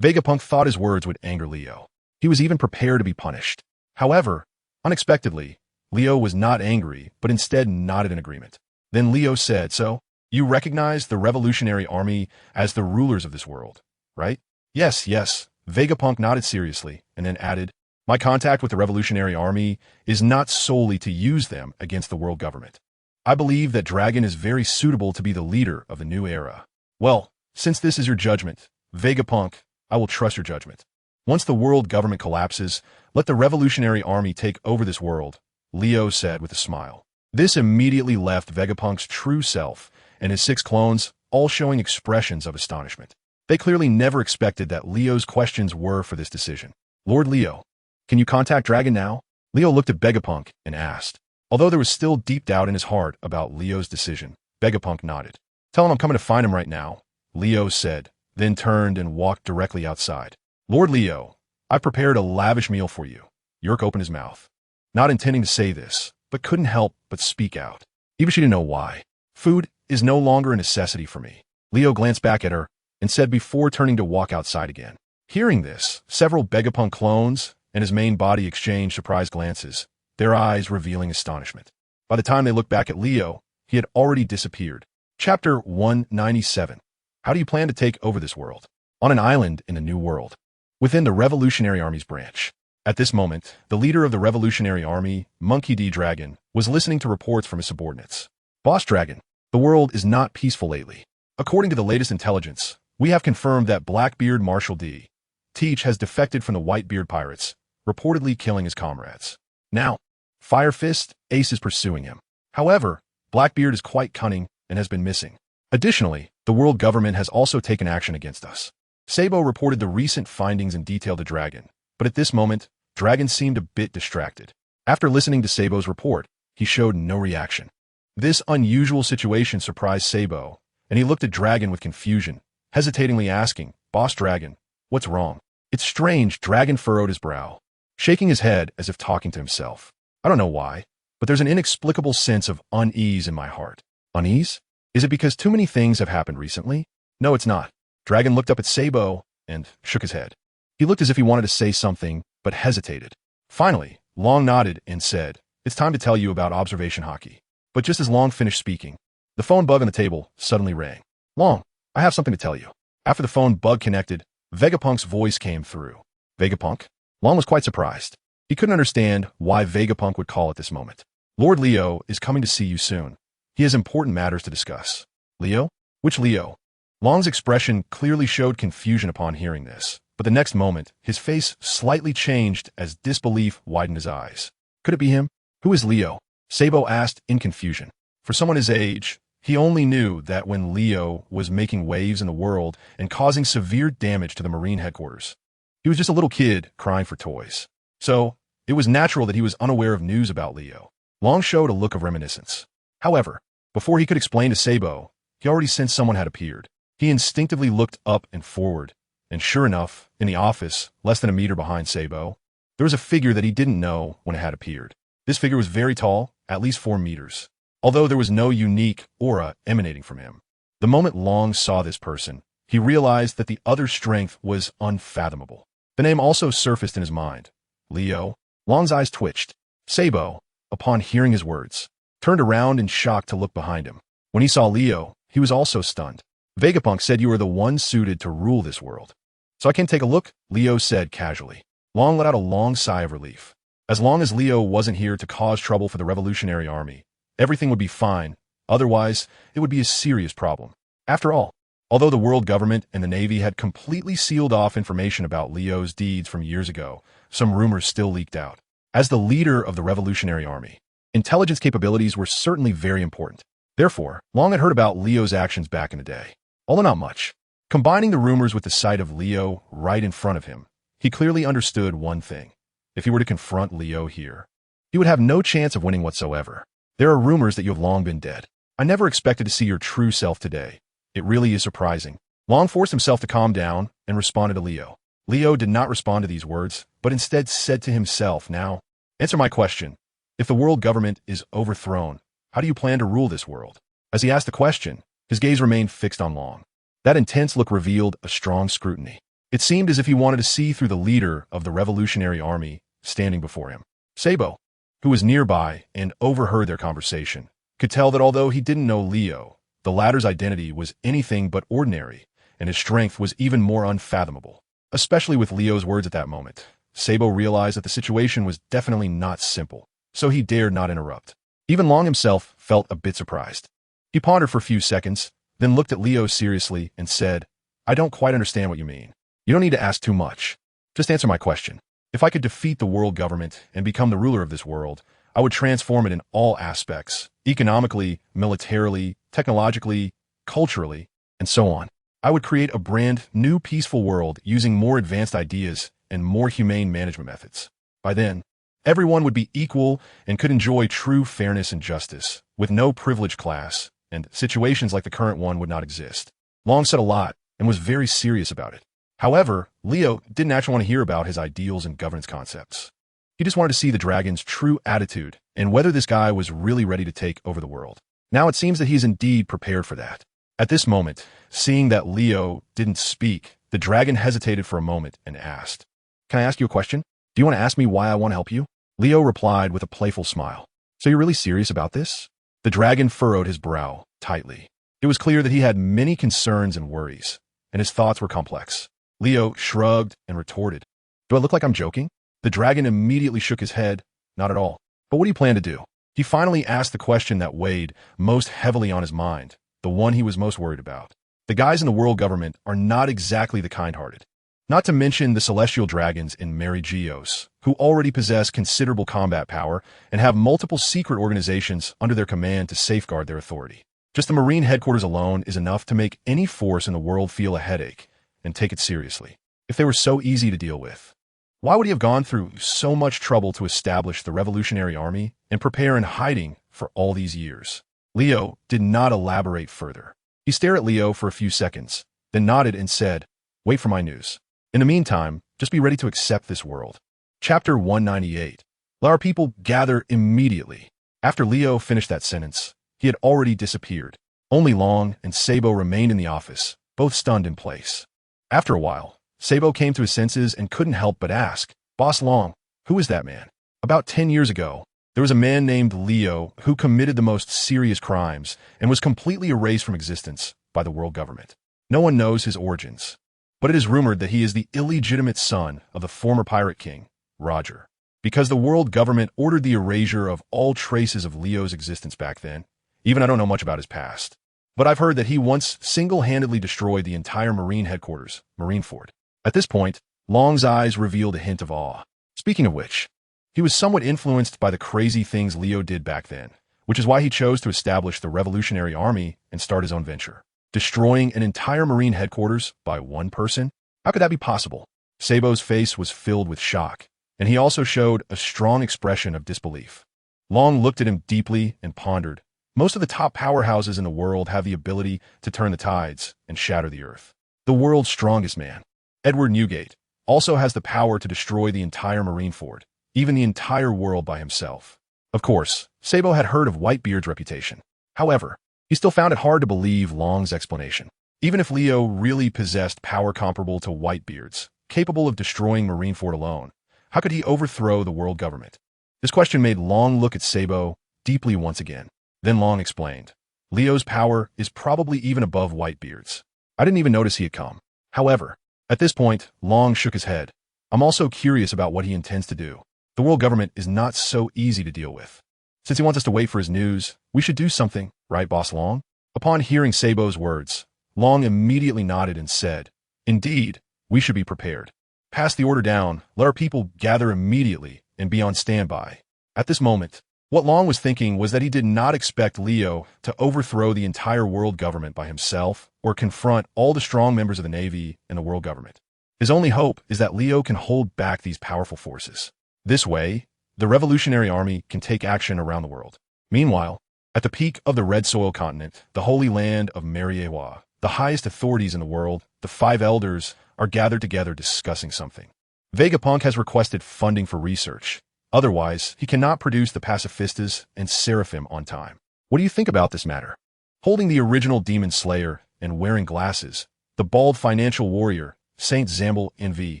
Vegapunk thought his words would anger Leo. He was even prepared to be punished. However, unexpectedly, Leo was not angry, but instead nodded in agreement. Then Leo said, So, you recognize the Revolutionary Army as the rulers of this world, right? Yes. Vegapunk nodded seriously, and then added, My contact with the Revolutionary Army is not solely to use them against the world government. I believe that Dragon is very suitable to be the leader of the new era. Well, since this is your judgment, Vegapunk, I will trust your judgment. Once the world government collapses, let the Revolutionary Army take over this world, Leo said with a smile. This immediately left Vegapunk's true self and his 6 clones, all showing expressions of astonishment. They clearly never expected that Leo's questions were for this decision. Lord Leo, can you contact Dragon now? Leo looked at Vegapunk and asked. Although there was still deep doubt in his heart about Leo's decision, Vegapunk nodded. Tell him I'm coming to find him right now, Leo said, then turned and walked directly outside. Lord Leo, I've prepared a lavish meal for you. York opened his mouth, not intending to say this, but couldn't help but speak out. Even she didn't know why. Food is no longer a necessity for me. Leo glanced back at her and said before turning to walk outside again. Hearing this, several Vegapunk clones and his main body exchanged surprised glances, their eyes revealing astonishment. By the time they looked back at Leo, he had already disappeared. Chapter 197. How do you plan to take over this world? On an island in a new world. Within the Revolutionary Army's branch. At this moment, the leader of the Revolutionary Army, Monkey D. Dragon, was listening to reports from his subordinates. Boss Dragon, the world is not peaceful lately. According to the latest intelligence, we have confirmed that Blackbeard Marshal D. Teach has defected from the Whitebeard pirates, reportedly killing his comrades. Now, Fire Fist Ace is pursuing him. However, Blackbeard is quite cunning and has been missing. Additionally, the world government has also taken action against us. Sabo reported the recent findings in detail to Dragon, but at this moment, Dragon seemed a bit distracted. After listening to Sabo's report, he showed no reaction. This unusual situation surprised Sabo, and he looked at Dragon with confusion, hesitatingly asking, Boss Dragon, what's wrong? It's strange. Dragon furrowed his brow, shaking his head as if talking to himself. I don't know why, but there's an inexplicable sense of unease in my heart. Unease? Is it because too many things have happened recently? No, it's not. Dragon looked up at Sabo and shook his head. He looked as if he wanted to say something, but hesitated. Finally, Long nodded and said, It's time to tell you about Observation Haki. But just as Long finished speaking, the phone bug on the table suddenly rang. Long, I have something to tell you. After the phone bug connected, Vegapunk's voice came through. Vegapunk? Long was quite surprised. He couldn't understand why Vegapunk would call at this moment. Lord Leo is coming to see you soon. He has important matters to discuss. Leo? Which Leo? Long's expression clearly showed confusion upon hearing this, but the next moment, his face slightly changed as disbelief widened his eyes. Could it be him? Who is Leo? Sabo asked in confusion. For someone his age, he only knew that when Leo was making waves in the world and causing severe damage to the Marine headquarters. He was just a little kid crying for toys. So, it was natural that he was unaware of news about Leo. Long showed a look of reminiscence. However, before he could explain to Sabo, he already sensed someone had appeared. He instinctively looked up and forward, and sure enough, in the office, less than a meter behind Sabo, there was a figure that he didn't know when it had appeared. This figure was very tall, at least 4 meters, although there was no unique aura emanating from him. The moment Long saw this person, he realized that the other's strength was unfathomable. The name also surfaced in his mind. Leo. Long's eyes twitched. Sabo, upon hearing his words, turned around in shock to look behind him. When he saw Leo, he was also stunned. Vegapunk said you are the one suited to rule this world. So I can take a look, Leo said casually. Long let out a long sigh of relief. As long as Leo wasn't here to cause trouble for the Revolutionary Army, everything would be fine. Otherwise, it would be a serious problem. After all, although the world government and the Navy had completely sealed off information about Leo's deeds from years ago, some rumors still leaked out. As the leader of the Revolutionary Army, intelligence capabilities were certainly very important. Therefore, Long had heard about Leo's actions back in the day. Although not much. Combining the rumors with the sight of Leo right in front of him, he clearly understood one thing. If he were to confront Leo here, he would have no chance of winning whatsoever. There are rumors that you have long been dead. I never expected to see your true self today. It really is surprising. Long forced himself to calm down and responded to Leo. Leo did not respond to these words, but instead said to himself, Now, answer my question. If the world government is overthrown, how do you plan to rule this world? As he asked the question, his gaze remained fixed on Long. That intense look revealed a strong scrutiny. It seemed as if he wanted to see through the leader of the Revolutionary Army standing before him. Sabo, who was nearby and overheard their conversation, could tell that although he didn't know Leo, the latter's identity was anything but ordinary, and his strength was even more unfathomable. Especially with Leo's words at that moment, Sabo realized that the situation was definitely not simple, so he dared not interrupt. Even Long himself felt a bit surprised. He pondered for a few seconds, then looked at Leo seriously and said, I don't quite understand what you mean. You don't need to ask too much. Just answer my question. If I could defeat the world government and become the ruler of this world, I would transform it in all aspects, economically, militarily, technologically, culturally, and so on. I would create a brand new peaceful world using more advanced ideas and more humane management methods. By then, everyone would be equal and could enjoy true fairness and justice, with no privileged class, and situations like the current one would not exist. Long said a lot and was very serious about it. However, Leo didn't actually want to hear about his ideals and governance concepts. He just wanted to see the dragon's true attitude and whether this guy was really ready to take over the world. Now it seems that he's indeed prepared for that. At this moment, seeing that Leo didn't speak, the dragon hesitated for a moment and asked, "Can I ask you a question? Do you want to ask me why I want to help you?" Leo replied with a playful smile. "So you're really serious about this?" The dragon furrowed his brow tightly. It was clear that he had many concerns and worries, and his thoughts were complex. Leo shrugged and retorted, "Do I look like I'm joking?" The dragon immediately shook his head. "Not at all. But what do you plan to do?" He finally asked the question that weighed most heavily on his mind, the one he was most worried about. The guys in the world government are not exactly the kind-hearted. Not to mention the celestial dragons in Mary Geos, who already possess considerable combat power and have multiple secret organizations under their command to safeguard their authority. Just the Marine headquarters alone is enough to make any force in the world feel a headache and take it seriously. If they were so easy to deal with, why would he have gone through so much trouble to establish the Revolutionary Army and prepare in hiding for all these years? Leo did not elaborate further. He stared at Leo for a few seconds, then nodded and said, "Wait for my news. In the meantime, just be ready to accept this world." Chapter 198. Let our people gather immediately. After Leo finished that sentence, he had already disappeared. Only Long and Sabo remained in the office, both stunned in place. After a while, Sabo came to his senses and couldn't help but ask, "Boss Long, who is that man?" About 10 years ago, there was a man named Leo who committed the most serious crimes and was completely erased from existence by the world government. No one knows his origins, but it is rumored that he is the illegitimate son of the former pirate king, Roger. Because the world government ordered the erasure of all traces of Leo's existence back then, even I don't know much about his past. But I've heard that he once single-handedly destroyed the entire Marine headquarters, Marineford. At this point, Long's eyes revealed a hint of awe. Speaking of which, he was somewhat influenced by the crazy things Leo did back then, which is why he chose to establish the Revolutionary Army and start his own venture. Destroying an entire Marine headquarters by one person? How could that be possible? Sabo's face was filled with shock, and he also showed a strong expression of disbelief. Long looked at him deeply and pondered. Most of the top powerhouses in the world have the ability to turn the tides and shatter the earth. The world's strongest man, Edward Newgate, also has the power to destroy the entire Marineford, even the entire world by himself. Of course, Sabo had heard of Whitebeard's reputation. However, he still found it hard to believe Long's explanation. Even if Leo really possessed power comparable to Whitebeard's, capable of destroying Marineford alone, how could he overthrow the world government? This question made Long look at Sabo deeply once again. Then Long explained, "Leo's power is probably even above Whitebeard's. I didn't even notice he had come." However, at this point, Long shook his head. "I'm also curious about what he intends to do. The world government is not so easy to deal with. Since he wants us to wait for his news, we should do something, right, Boss Long?" Upon hearing Sabo's words, Long immediately nodded and said, "Indeed, we should be prepared. Pass the order down, let our people gather immediately and be on standby." At this moment, what Long was thinking was that he did not expect Leo to overthrow the entire world government by himself or confront all the strong members of the Navy and the world government. His only hope is that Leo can hold back these powerful forces. This way, the Revolutionary Army can take action around the world. Meanwhile, at the peak of the Red Soil continent, the holy land of Mariewa, the highest authorities in the world, the 5 elders, are gathered together discussing something. Vegapunk has requested funding for research. Otherwise, he cannot produce the pacifistas and seraphim on time. What do you think about this matter? Holding the original demon slayer and wearing glasses, the bald financial warrior, Saint Zambel Nv.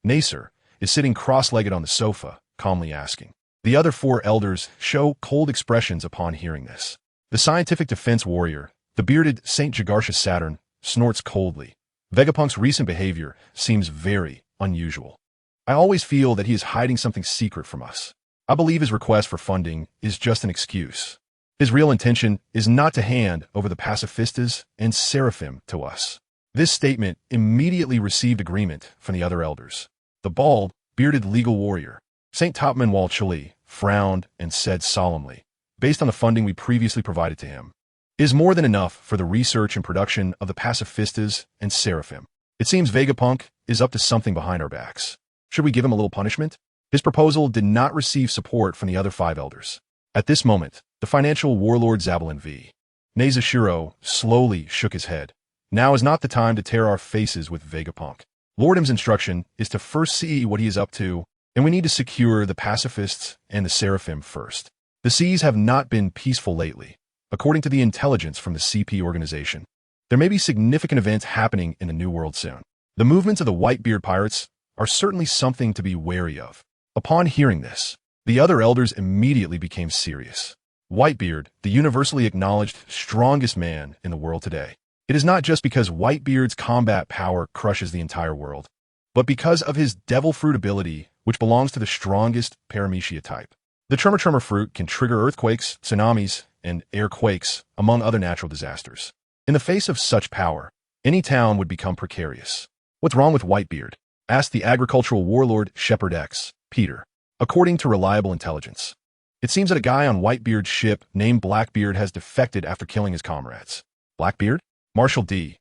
Nasser, is sitting cross-legged on the sofa, calmly asking. The other 4 elders show cold expressions upon hearing this. The scientific defense warrior, the bearded Saint Jagartha Saturn, snorts coldly. Vegapunk's recent behavior seems very unusual. I always feel that he is hiding something secret from us. I believe his request for funding is just an excuse. His real intention is not to hand over the pacifistas and seraphim to us. This statement immediately received agreement from the other elders. The bald, bearded legal warrior, Saint Topman Walchuli, frowned and said solemnly, "Based on the funding we previously provided to him, is more than enough for the research and production of the pacifistas and seraphim. It seems Vegapunk is up to something behind our backs. Should we give him a little punishment?" His proposal did not receive support from the other 5 elders. At this moment, the financial warlord Zabalin V. Nezashiro slowly shook his head. "Now is not the time to tear our faces with Vegapunk. Lordim's instruction is to first see what he is up to, and we need to secure the pacifists and the seraphim first. The seas have not been peaceful lately, according to the intelligence from the CP organization. There may be significant events happening in the New World soon. The movements of the Whitebeard pirates are certainly something to be wary of. Upon hearing this, the other elders immediately became serious. Whitebeard, the universally acknowledged strongest man in the world today. It is not just because Whitebeard's combat power crushes the entire world, but because of his devil fruit ability, which belongs to the strongest paramecia type. The Tremor fruit can trigger earthquakes, tsunamis, and airquakes, among other natural disasters. In the face of such power, any town would become precarious. What's wrong with Whitebeard? Asked the agricultural warlord Shepherd X, Peter. According to reliable intelligence, it seems that a guy on Whitebeard's ship named Blackbeard has defected after killing his comrades. Blackbeard? Marshal D.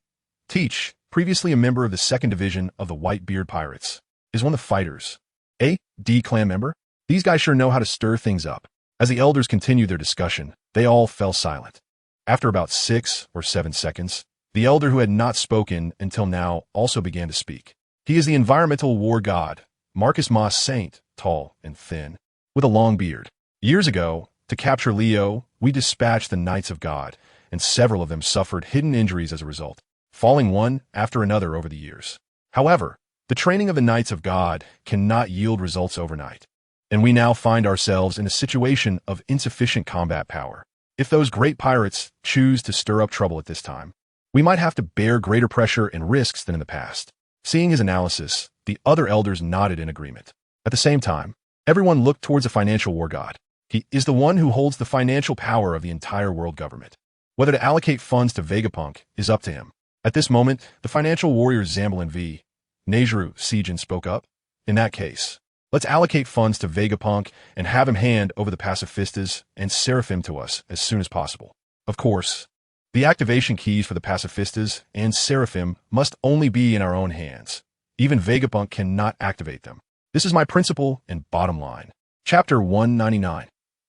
Teach, previously a member of the 2nd Division of the Whitebeard Pirates, is one of the fighters. A. D. clan member? These guys sure know how to stir things up. As the elders continued their discussion, they all fell silent. After about 6 or 7 seconds, the elder who had not spoken until now also began to speak. He is the environmental war god, Marcus Moss Saint, tall and thin, with a long beard. Years ago, to capture Leo, we dispatched the Knights of God, and several of them suffered hidden injuries as a result, falling one after another over the years. However, the training of the Knights of God cannot yield results overnight, and we now find ourselves in a situation of insufficient combat power. If those great pirates choose to stir up trouble at this time, we might have to bear greater pressure and risks than in the past. Seeing his analysis, the other elders nodded in agreement. At the same time, everyone looked towards the financial war god. He is the one who holds the financial power of the entire world government. Whether to allocate funds to Vegapunk is up to him. At this moment, the financial warrior Zamblin V. Nejru Sejin spoke up. In that case, let's allocate funds to Vegapunk and have him hand over the pacifistas and Seraphim to us as soon as possible. Of course, the activation keys for the pacifistas and Seraphim must only be in our own hands. Even Vegapunk cannot activate them. This is my principle and bottom line. Chapter 199.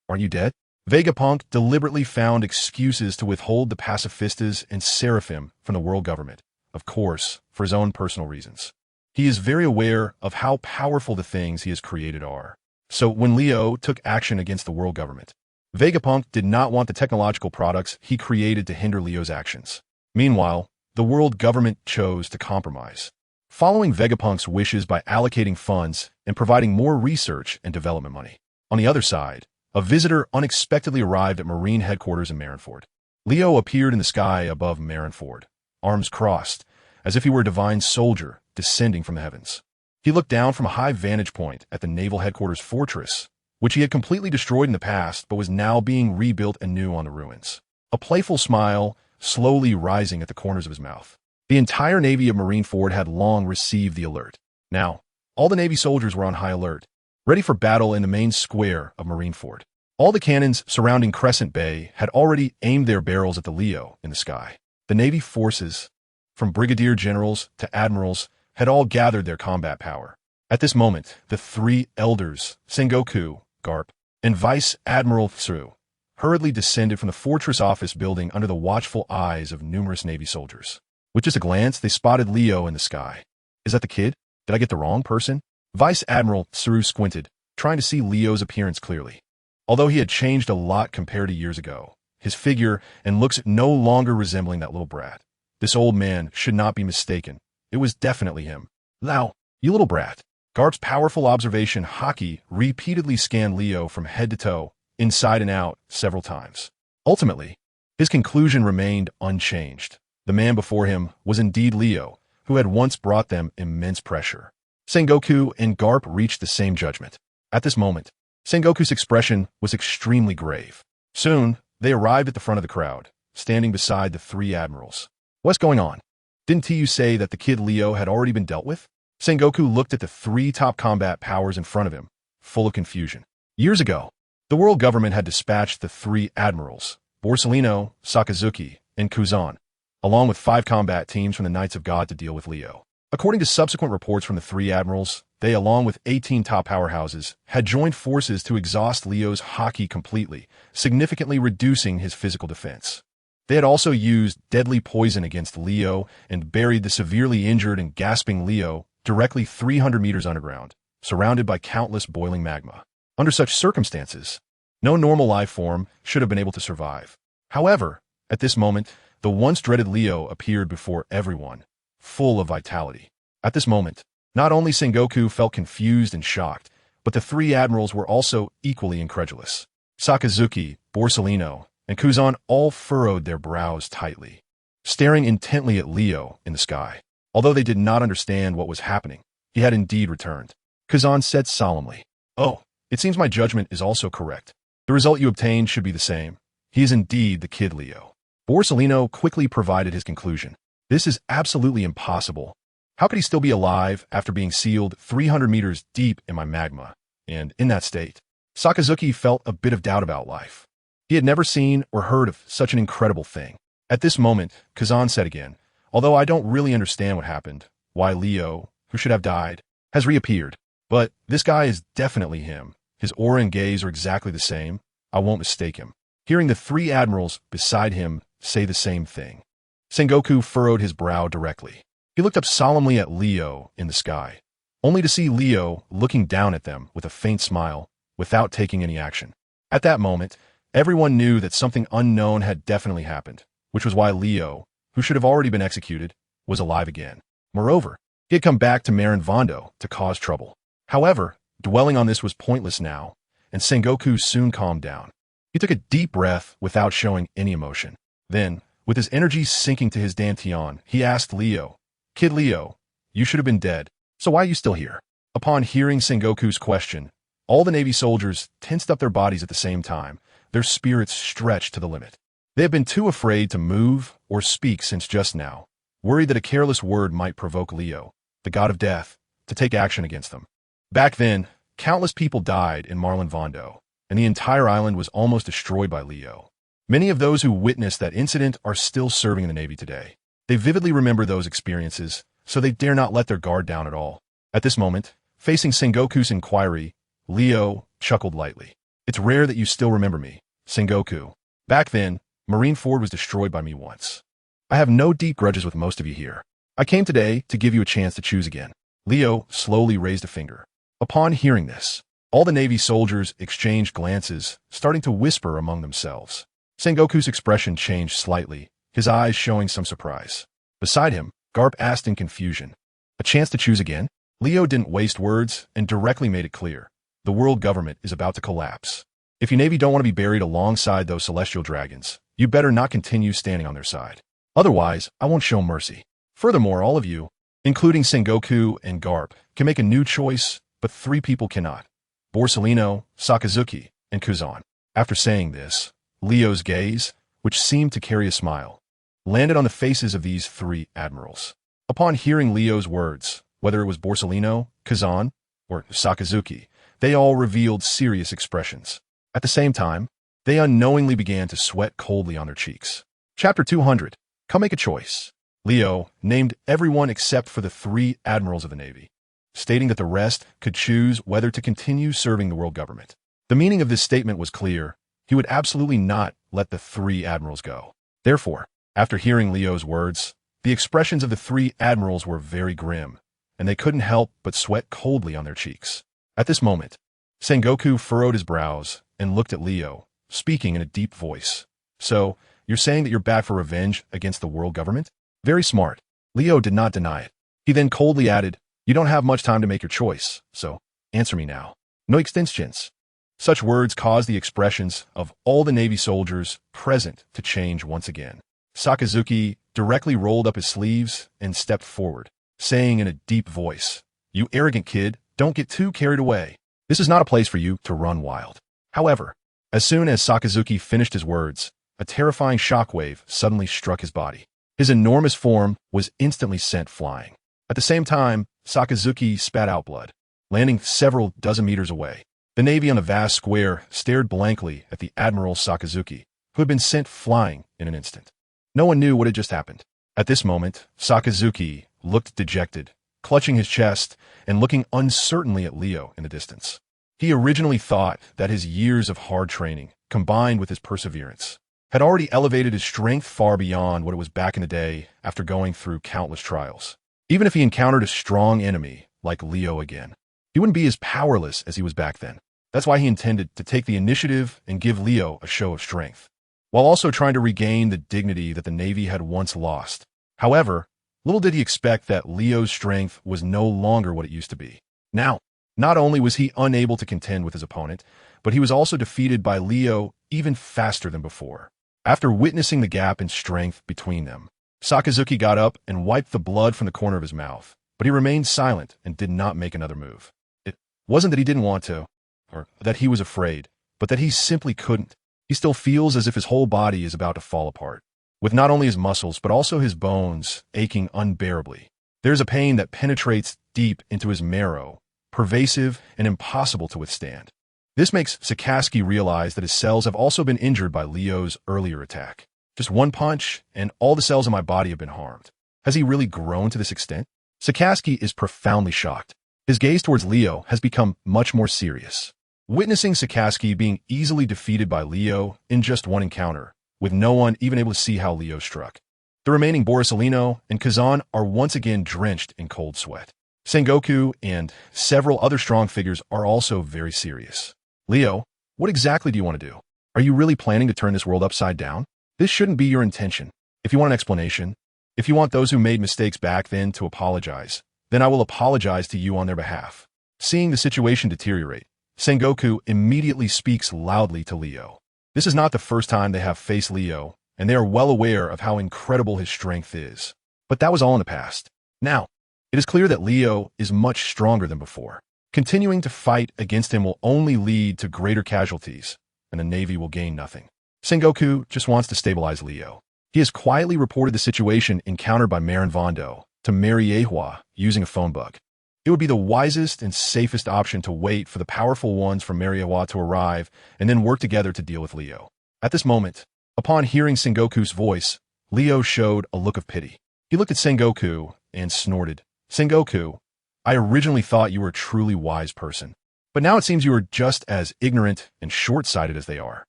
Aren't you dead? Vegapunk deliberately found excuses to withhold the pacifistas and Seraphim from the world government, of course, for his own personal reasons. He is very aware of how powerful the things he has created are. So when Leo took action against the world government, Vegapunk did not want the technological products he created to hinder Leo's actions. Meanwhile, the world government chose to compromise, following Vegapunk's wishes by allocating funds and providing more research and development money. On the other side, a visitor unexpectedly arrived at Marine headquarters in Marineford. Leo appeared in the sky above Marineford, arms crossed, as if he were a divine soldier descending from the heavens. He looked down from a high vantage point at the naval headquarters fortress, which he had completely destroyed in the past but was now being rebuilt anew on the ruins. A playful smile slowly rising at the corners of his mouth. The entire Navy of Marineford had long received the alert. Now, all the Navy soldiers were on high alert, ready for battle in the main square of Marineford. All the cannons surrounding Crescent Bay had already aimed their barrels at the Leo in the sky. The Navy forces, from brigadier generals to admirals, had all gathered their combat power. At this moment, the 3 elders, Sengoku, Garp, and Vice Admiral Tsuru, hurriedly descended from the fortress office building under the watchful eyes of numerous Navy soldiers. With just a glance, they spotted Leo in the sky. Is that the kid? Did I get the wrong person? Vice Admiral Tsuru squinted, trying to see Leo's appearance clearly. Although he had changed a lot compared to years ago, his figure and looks no longer resembling that little brat. This old man should not be mistaken. It was definitely him. Lao, you little brat. Garp's powerful observation Haki repeatedly scanned Leo from head to toe, inside and out, several times. Ultimately, his conclusion remained unchanged. The man before him was indeed Leo, who had once brought them immense pressure. Sengoku and Garp reached the same judgment. At this moment, Sengoku's expression was extremely grave. Soon, they arrived at the front of the crowd, standing beside the 3 admirals. What's going on? Didn't TU say that the kid Leo had already been dealt with? Sengoku looked at the 3 top combat powers in front of him, full of confusion. Years ago, the world government had dispatched the 3 admirals, Borsellino, Sakazuki, and Kuzan, along with 5 combat teams from the Knights of God to deal with Leo. According to subsequent reports from the 3 admirals, they, along with 18 top powerhouses, had joined forces to exhaust Leo's Haki completely, significantly reducing his physical defense. They had also used deadly poison against Leo and buried the severely injured and gasping Leo directly 300 meters underground, surrounded by countless boiling magma. Under such circumstances, no normal life form should have been able to survive. However, at this moment, the once dreaded Leo appeared before everyone, full of vitality. At this moment, not only Sengoku felt confused and shocked, but the three admirals were also equally incredulous. Sakazuki, Borsellino, and Kuzan all furrowed their brows tightly, staring intently at Leo in the sky. Although they did not understand what was happening, he had indeed returned. Kuzan said solemnly, "Oh, it seems my judgment is also correct. The result you obtained should be the same. He is indeed the kid Leo." Borsellino quickly provided his conclusion. "This is absolutely impossible. How could he still be alive after being sealed 300 meters deep in my magma, and in that state?" Sakazuki felt a bit of doubt about life. He had never seen or heard of such an incredible thing. At this moment, Kazan said again, "Although I don't really understand what happened, why Leo, who should have died, has reappeared. But this guy is definitely him. His aura and gaze are exactly the same. I won't mistake him." Hearing the three admirals beside him say the same thing, Sengoku furrowed his brow directly. He looked up solemnly at Leo in the sky, only to see Leo looking down at them with a faint smile, without taking any action. At that moment, everyone knew that something unknown had definitely happened, which was why Leo, who should have already been executed, was alive again. Moreover, he had come back to Marin Vondo to cause trouble. However, dwelling on this was pointless now, and Sengoku soon calmed down. He took a deep breath without showing any emotion. Then, with his energy sinking to his dantian, he asked Leo, "Kid Leo, you should have been dead, so why are you still here?" Upon hearing Sengoku's question, all the Navy soldiers tensed up their bodies at the same time, their spirits stretched to the limit. They had been too afraid to move or speak since just now, worried that a careless word might provoke Leo, the god of death, to take action against them. Back then, countless people died in Marlin Vondo, and the entire island was almost destroyed by Leo. Many of those who witnessed that incident are still serving in the Navy today. They vividly remember those experiences, so they dare not let their guard down at all. At this moment, facing Sengoku's inquiry, Leo chuckled lightly. "It's rare that you still remember me, Sengoku. Back then, Marineford was destroyed by me once. I have no deep grudges with most of you here. I came today to give you a chance to choose again." Leo slowly raised a finger. Upon hearing this, all the Navy soldiers exchanged glances, starting to whisper among themselves. Sengoku's expression changed slightly, his eyes showing some surprise. Beside him, Garp asked in confusion, "A chance to choose again?" Leo didn't waste words and directly made it clear. The world government is about to collapse. If you Navy don't want to be buried alongside those celestial dragons, you better not continue standing on their side. Otherwise, I won't show mercy. Furthermore, all of you, including Sengoku and Garp, can make a new choice, but 3 people cannot. Borsellino, Sakazuki, and Kuzan. After saying this, Leo's gaze, which seemed to carry a smile, landed on the faces of these 3 admirals. Upon hearing Leo's words, whether it was Borsellino, Kuzan, or Sakazuki, they all revealed serious expressions. At the same time, they unknowingly began to sweat coldly on their cheeks. Chapter 200. Come make a choice. Leo named everyone except for the 3 admirals of the Navy, stating that the rest could choose whether to continue serving the world government. The meaning of this statement was clear. He would absolutely not let the 3 admirals go. Therefore, after hearing Leo's words, the expressions of the 3 admirals were very grim, and they couldn't help but sweat coldly on their cheeks. At this moment, Sengoku furrowed his brows and looked at Leo, speaking in a deep voice. "So, you're saying that you're back for revenge against the world government?" Very smart. Leo did not deny it. He then coldly added, "You don't have much time to make your choice, so answer me now. No extensions." Such words caused the expressions of all the Navy soldiers present to change once again. Sakazuki directly rolled up his sleeves and stepped forward, saying in a deep voice, "You arrogant kid, don't get too carried away. This is not a place for you to run wild." However, as soon as Sakazuki finished his words, a terrifying shockwave suddenly struck his body. His enormous form was instantly sent flying. At the same time, Sakazuki spat out blood, landing several dozen meters away. The Navy on the vast square stared blankly at the Admiral Sakazuki, who had been sent flying in an instant. No one knew what had just happened. At this moment, Sakazuki looked dejected, clutching his chest and looking uncertainly at Leo in the distance. He originally thought that his years of hard training, combined with his perseverance, had already elevated his strength far beyond what it was back in the day after going through countless trials. Even if he encountered a strong enemy like Leo again, he wouldn't be as powerless as he was back then. That's why he intended to take the initiative and give Leo a show of strength. while also trying to regain the dignity that the Navy had once lost. However, little did he expect that Leo's strength was no longer what it used to be. Now, not only was he unable to contend with his opponent, but he was also defeated by Leo even faster than before. After witnessing the gap in strength between them, Sakazuki got up and wiped the blood from the corner of his mouth, but he remained silent and did not make another move. It wasn't that he didn't want to, or that he was afraid, but that he simply couldn't. He still feels as if his whole body is about to fall apart, with not only his muscles but also his bones aching unbearably. There's a pain that penetrates deep into his marrow, pervasive and impossible to withstand. This makes Sakazuki realize that his cells have also been injured by Leo's earlier attack. Just one punch, and all the cells in my body have been harmed. Has he really grown to this extent? Sakazuki is profoundly shocked. His gaze towards Leo has become much more serious. Witnessing Sakazuki being easily defeated by Leo in just one encounter, with no one even able to see how Leo struck. The remaining Borisolino and Kazan are once again drenched in cold sweat. Sengoku and several other strong figures are also very serious. Leo, what exactly do you want to do? Are you really planning to turn this world upside down? This shouldn't be your intention. If you want an explanation, if you want those who made mistakes back then to apologize, then I will apologize to you on their behalf. Seeing the situation deteriorate, Sengoku immediately speaks loudly to Leo. This is not the first time they have faced Leo, and they are well aware of how incredible his strength is. But that was all in the past. Now, it is clear that Leo is much stronger than before. Continuing to fight against him will only lead to greater casualties, and the Navy will gain nothing. Sengoku just wants to stabilize Leo. He has quietly reported the situation encountered by Marin Vondo to Mariehua using a phone bug. It would be the wisest and safest option to wait for the powerful ones from Mariehua to arrive and then work together to deal with Leo. At this moment, upon hearing Sengoku's voice, Leo showed a look of pity. He looked at Sengoku and snorted. Sengoku, I originally thought you were a truly wise person, but now it seems you are just as ignorant and short-sighted as they are.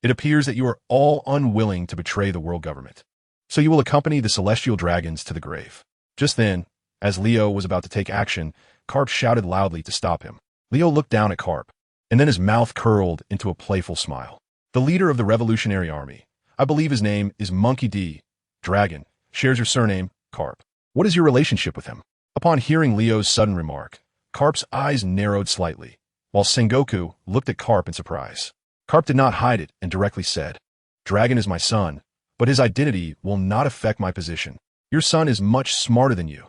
It appears that you are all unwilling to betray the world government. So you will accompany the celestial dragons to the grave. Just then, as Leo was about to take action, Carp shouted loudly to stop him. Leo looked down at Carp, and then his mouth curled into a playful smile. The leader of the Revolutionary Army, I believe his name is Monkey D. Dragon, shares your surname, Carp. What is your relationship with him? Upon hearing Leo's sudden remark, Carp's eyes narrowed slightly, while Sengoku looked at Carp in surprise. Carp did not hide it and directly said, Dragon is my son, but his identity will not affect my position. Your son is much smarter than you.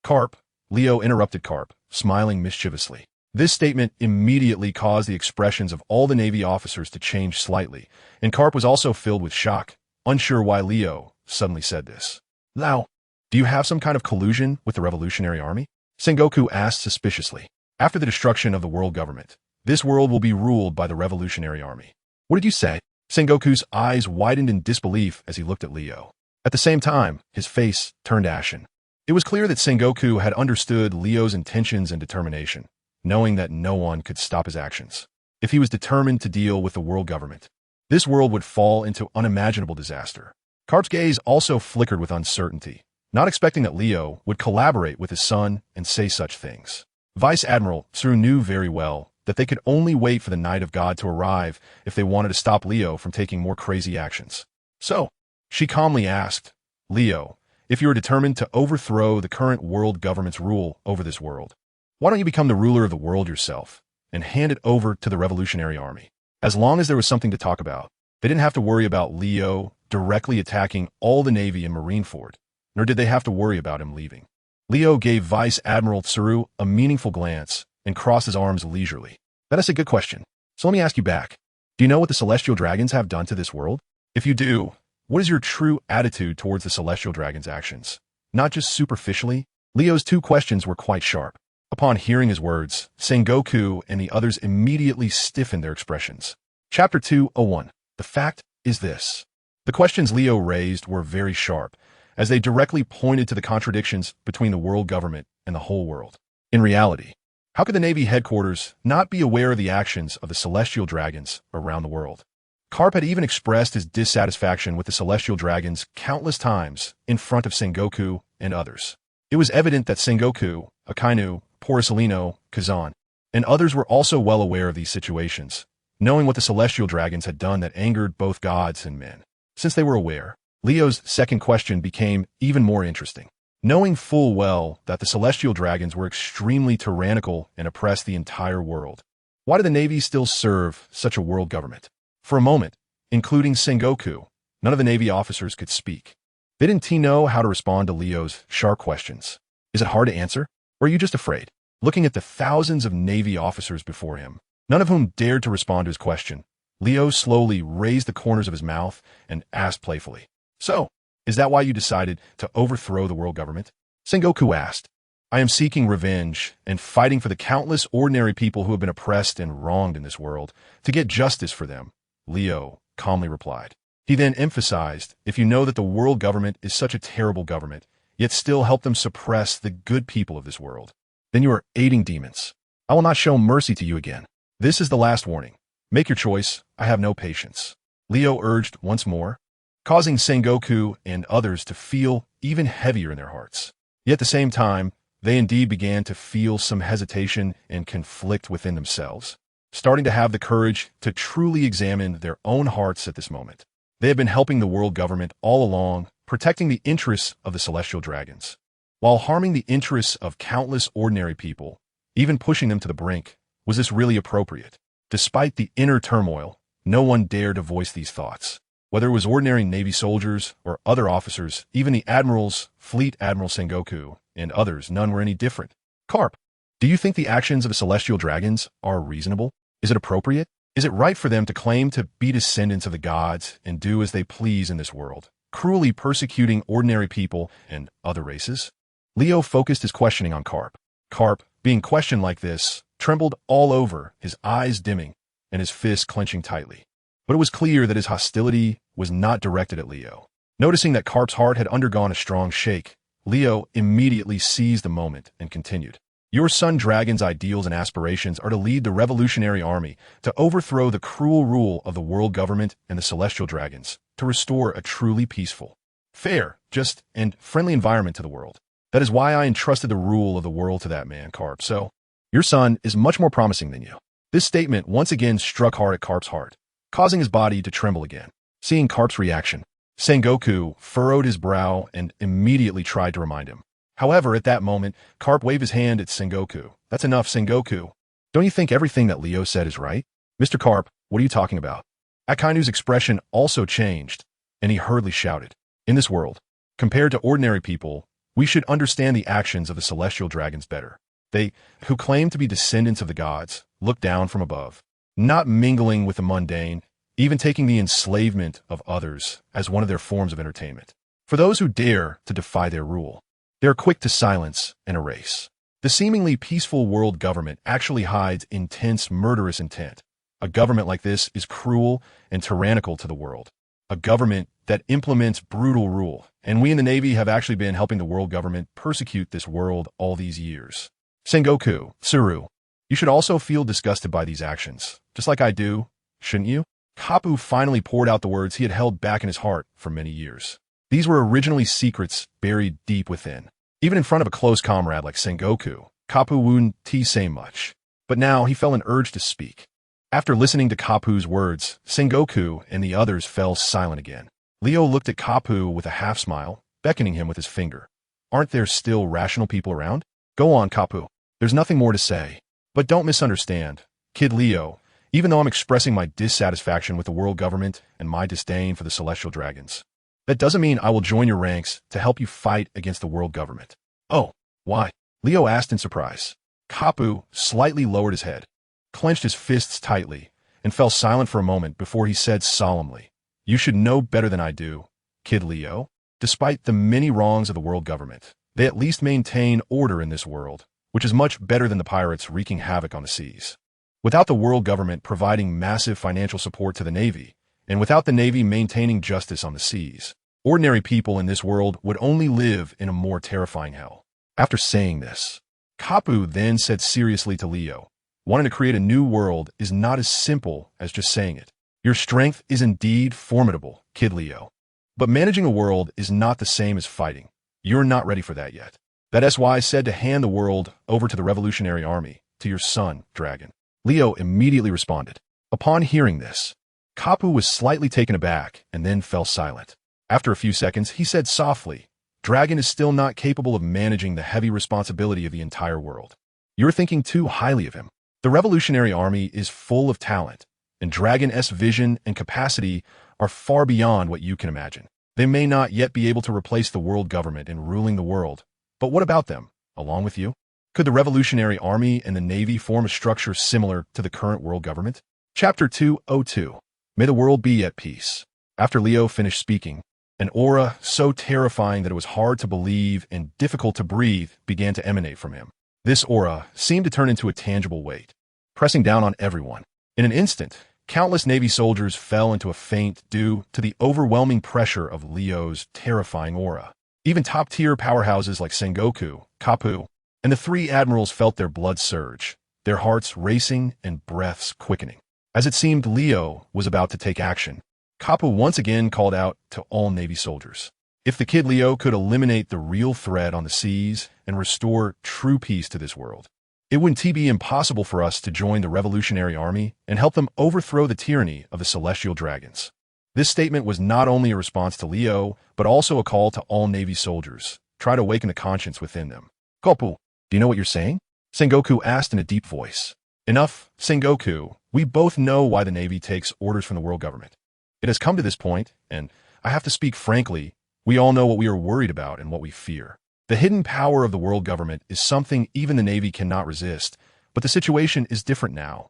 Carp, Leo interrupted Carp, smiling mischievously. This statement immediately caused the expressions of all the Navy officers to change slightly, and Carp was also filled with shock, unsure why Leo suddenly said this. Lao, do you have some kind of collusion with the Revolutionary Army? Sengoku asked suspiciously. After the destruction of the world government, this world will be ruled by the Revolutionary Army. What did you say? Sengoku's eyes widened in disbelief as he looked at Leo. At the same time, his face turned ashen. It was clear that Sengoku had understood Leo's intentions and determination, knowing that no one could stop his actions. If he was determined to deal with the world government, this world would fall into unimaginable disaster. Carp's gaze also flickered with uncertainty, not expecting that Leo would collaborate with his son and say such things. Vice Admiral Tsuru knew very well that they could only wait for the Night of God to arrive if they wanted to stop Leo from taking more crazy actions. So, she calmly asked, Leo, if you are determined to overthrow the current world government's rule over this world, why don't you become the ruler of the world yourself and hand it over to the Revolutionary Army? As long as there was something to talk about, they didn't have to worry about Leo directly attacking all the Navy in Marineford, nor did they have to worry about him leaving. Leo gave Vice Admiral Tsuru a meaningful glance and crossed his arms leisurely. That is a good question. So let me ask you back. Do you know what the Celestial Dragons have done to this world? If you do, what is your true attitude towards the Celestial Dragons' actions? Not just superficially. Leo's two questions were quite sharp. Upon hearing his words, Sengoku and the others immediately stiffened their expressions. Chapter 201. The fact is this. The questions Leo raised were very sharp, as they directly pointed to the contradictions between the world government and the whole world. In reality, how could the Navy headquarters not be aware of the actions of the Celestial Dragons around the world? Carp had even expressed his dissatisfaction with the Celestial Dragons countless times in front of Sengoku and others. It was evident that Sengoku, Akainu, Borisolino, Kazan, and others were also well aware of these situations, knowing what the Celestial Dragons had done that angered both gods and men. Since they were aware, Leo's second question became even more interesting. Knowing full well that the celestial dragons were extremely tyrannical and oppressed the entire world, why did the Navy still serve such a world government? For a moment, including Sengoku, none of the Navy officers could speak. They didn't know how to respond to Leo's sharp questions. Is it hard to answer? Or are you just afraid? Looking at the thousands of Navy officers before him, none of whom dared to respond to his question, Leo slowly raised the corners of his mouth and asked playfully, "So, is that why you decided to overthrow the world government?" Sengoku asked. "I am seeking revenge and fighting for the countless ordinary people who have been oppressed and wronged in this world, to get justice for them," Leo calmly replied. He then emphasized, "If you know that the world government is such a terrible government, yet still help them suppress the good people of this world, then you are aiding demons. I will not show mercy to you again. This is the last warning. Make your choice. I have no patience," Leo urged once more, causing Sengoku and others to feel even heavier in their hearts. Yet at the same time, they indeed began to feel some hesitation and conflict within themselves, starting to have the courage to truly examine their own hearts at this moment. They had been helping the world government all along, protecting the interests of the celestial dragons, while harming the interests of countless ordinary people, even pushing them to the brink. Was this really appropriate? Despite the inner turmoil, no one dared to voice these thoughts. Whether it was ordinary Navy soldiers or other officers, even the admirals, Fleet Admiral Sengoku, and others, none were any different. Carp, do you think the actions of the celestial dragons are reasonable? Is it appropriate? Is it right for them to claim to be descendants of the gods and do as they please in this world, cruelly persecuting ordinary people and other races? Leo focused his questioning on Carp. Carp, being questioned like this, trembled all over, his eyes dimming and his fists clenching tightly. But it was clear that his hostility was not directed at Leo. Noticing that Carp's heart had undergone a strong shake, Leo immediately seized the moment and continued. "Your son Dragon's ideals and aspirations are to lead the revolutionary army, to overthrow the cruel rule of the world government and the celestial dragons, to restore a truly peaceful, fair, just, and friendly environment to the world. That is why I entrusted the rule of the world to that man, Carp. So, your son is much more promising than you." This statement once again struck hard at Carp's heart, causing his body to tremble again. Seeing Carp's reaction, Sengoku furrowed his brow and immediately tried to remind him. However, at that moment, Carp waved his hand at Sengoku. "That's enough, Sengoku. Don't you think everything that Leo said is right?" "Mr. Carp, what are you talking about?" Akainu's expression also changed, and he hurriedly shouted, "In this world, compared to ordinary people, we should understand the actions of the celestial dragons better. They, who claim to be descendants of the gods, look down from above, not mingling with the mundane, even taking the enslavement of others as one of their forms of entertainment. For those who dare to defy their rule, they are quick to silence and erase. The seemingly peaceful world government actually hides intense murderous intent. A government like this is cruel and tyrannical to the world. A government that implements brutal rule, and we in the Navy have actually been helping the world government persecute this world all these years. Sengoku, Tsuru, you should also feel disgusted by these actions, just like I do, shouldn't you?" Kapu finally poured out the words he had held back in his heart for many years. These were originally secrets buried deep within. Even in front of a close comrade like Sengoku, Kapu wouldn't say much. But now he felt an urge to speak. After listening to Kapu's words, Sengoku and the others fell silent again. Leo looked at Kapu with a half-smile, beckoning him with his finger. "Aren't there still rational people around? Go on, Kapu. There's nothing more to say. But don't misunderstand. Kid Leo, even though I'm expressing my dissatisfaction with the world government and my disdain for the celestial dragons, that doesn't mean I will join your ranks to help you fight against the world government." "Oh, why?" Leo asked in surprise. Kapu slightly lowered his head, clenched his fists tightly, and fell silent for a moment before he said solemnly, "You should know better than I do, Kid Leo. Despite the many wrongs of the world government, they at least maintain order in this world, which is much better than the pirates wreaking havoc on the seas. Without the world government providing massive financial support to the Navy, and without the Navy maintaining justice on the seas, ordinary people in this world would only live in a more terrifying hell." After saying this, Kapu then said seriously to Leo, "Wanting to create a new world is not as simple as just saying it. Your strength is indeed formidable, Kid Leo. But managing a world is not the same as fighting. You're not ready for that yet. That's why I said to hand the world over to the revolutionary army, to your son, Dragon." Leo immediately responded. Upon hearing this, Kapu was slightly taken aback and then fell silent. After a few seconds, he said softly, "Dragon is still not capable of managing the heavy responsibility of the entire world. You're thinking too highly of him. The Revolutionary Army is full of talent, and Dragon's vision and capacity are far beyond what you can imagine. They may not yet be able to replace the world government in ruling the world, but what about them, along with you? Could the Revolutionary Army and the Navy form a structure similar to the current world government?" Chapter 202. May the world be at peace. After Leo finished speaking, an aura so terrifying that it was hard to believe and difficult to breathe began to emanate from him. This aura seemed to turn into a tangible weight, pressing down on everyone. In an instant, countless Navy soldiers fell into a faint due to the overwhelming pressure of Leo's terrifying aura. Even top-tier powerhouses like Sengoku, Kapu, and the three admirals felt their blood surge, their hearts racing and breaths quickening. As it seemed Leo was about to take action, Kapu once again called out to all Navy soldiers. If the kid Leo could eliminate the real threat on the seas and restore true peace to this world, it wouldn't be impossible for us to join the Revolutionary Army and help them overthrow the tyranny of the celestial dragons. This statement was not only a response to Leo, but also a call to all Navy soldiers. Try to awaken the conscience within them. "Kapu, do you know what you're saying?" Sengoku asked in a deep voice. "Enough, Sengoku. We both know why the Navy takes orders from the world government. It has come to this point, and I have to speak frankly, we all know what we are worried about and what we fear. The hidden power of the world government is something even the Navy cannot resist, but the situation is different now.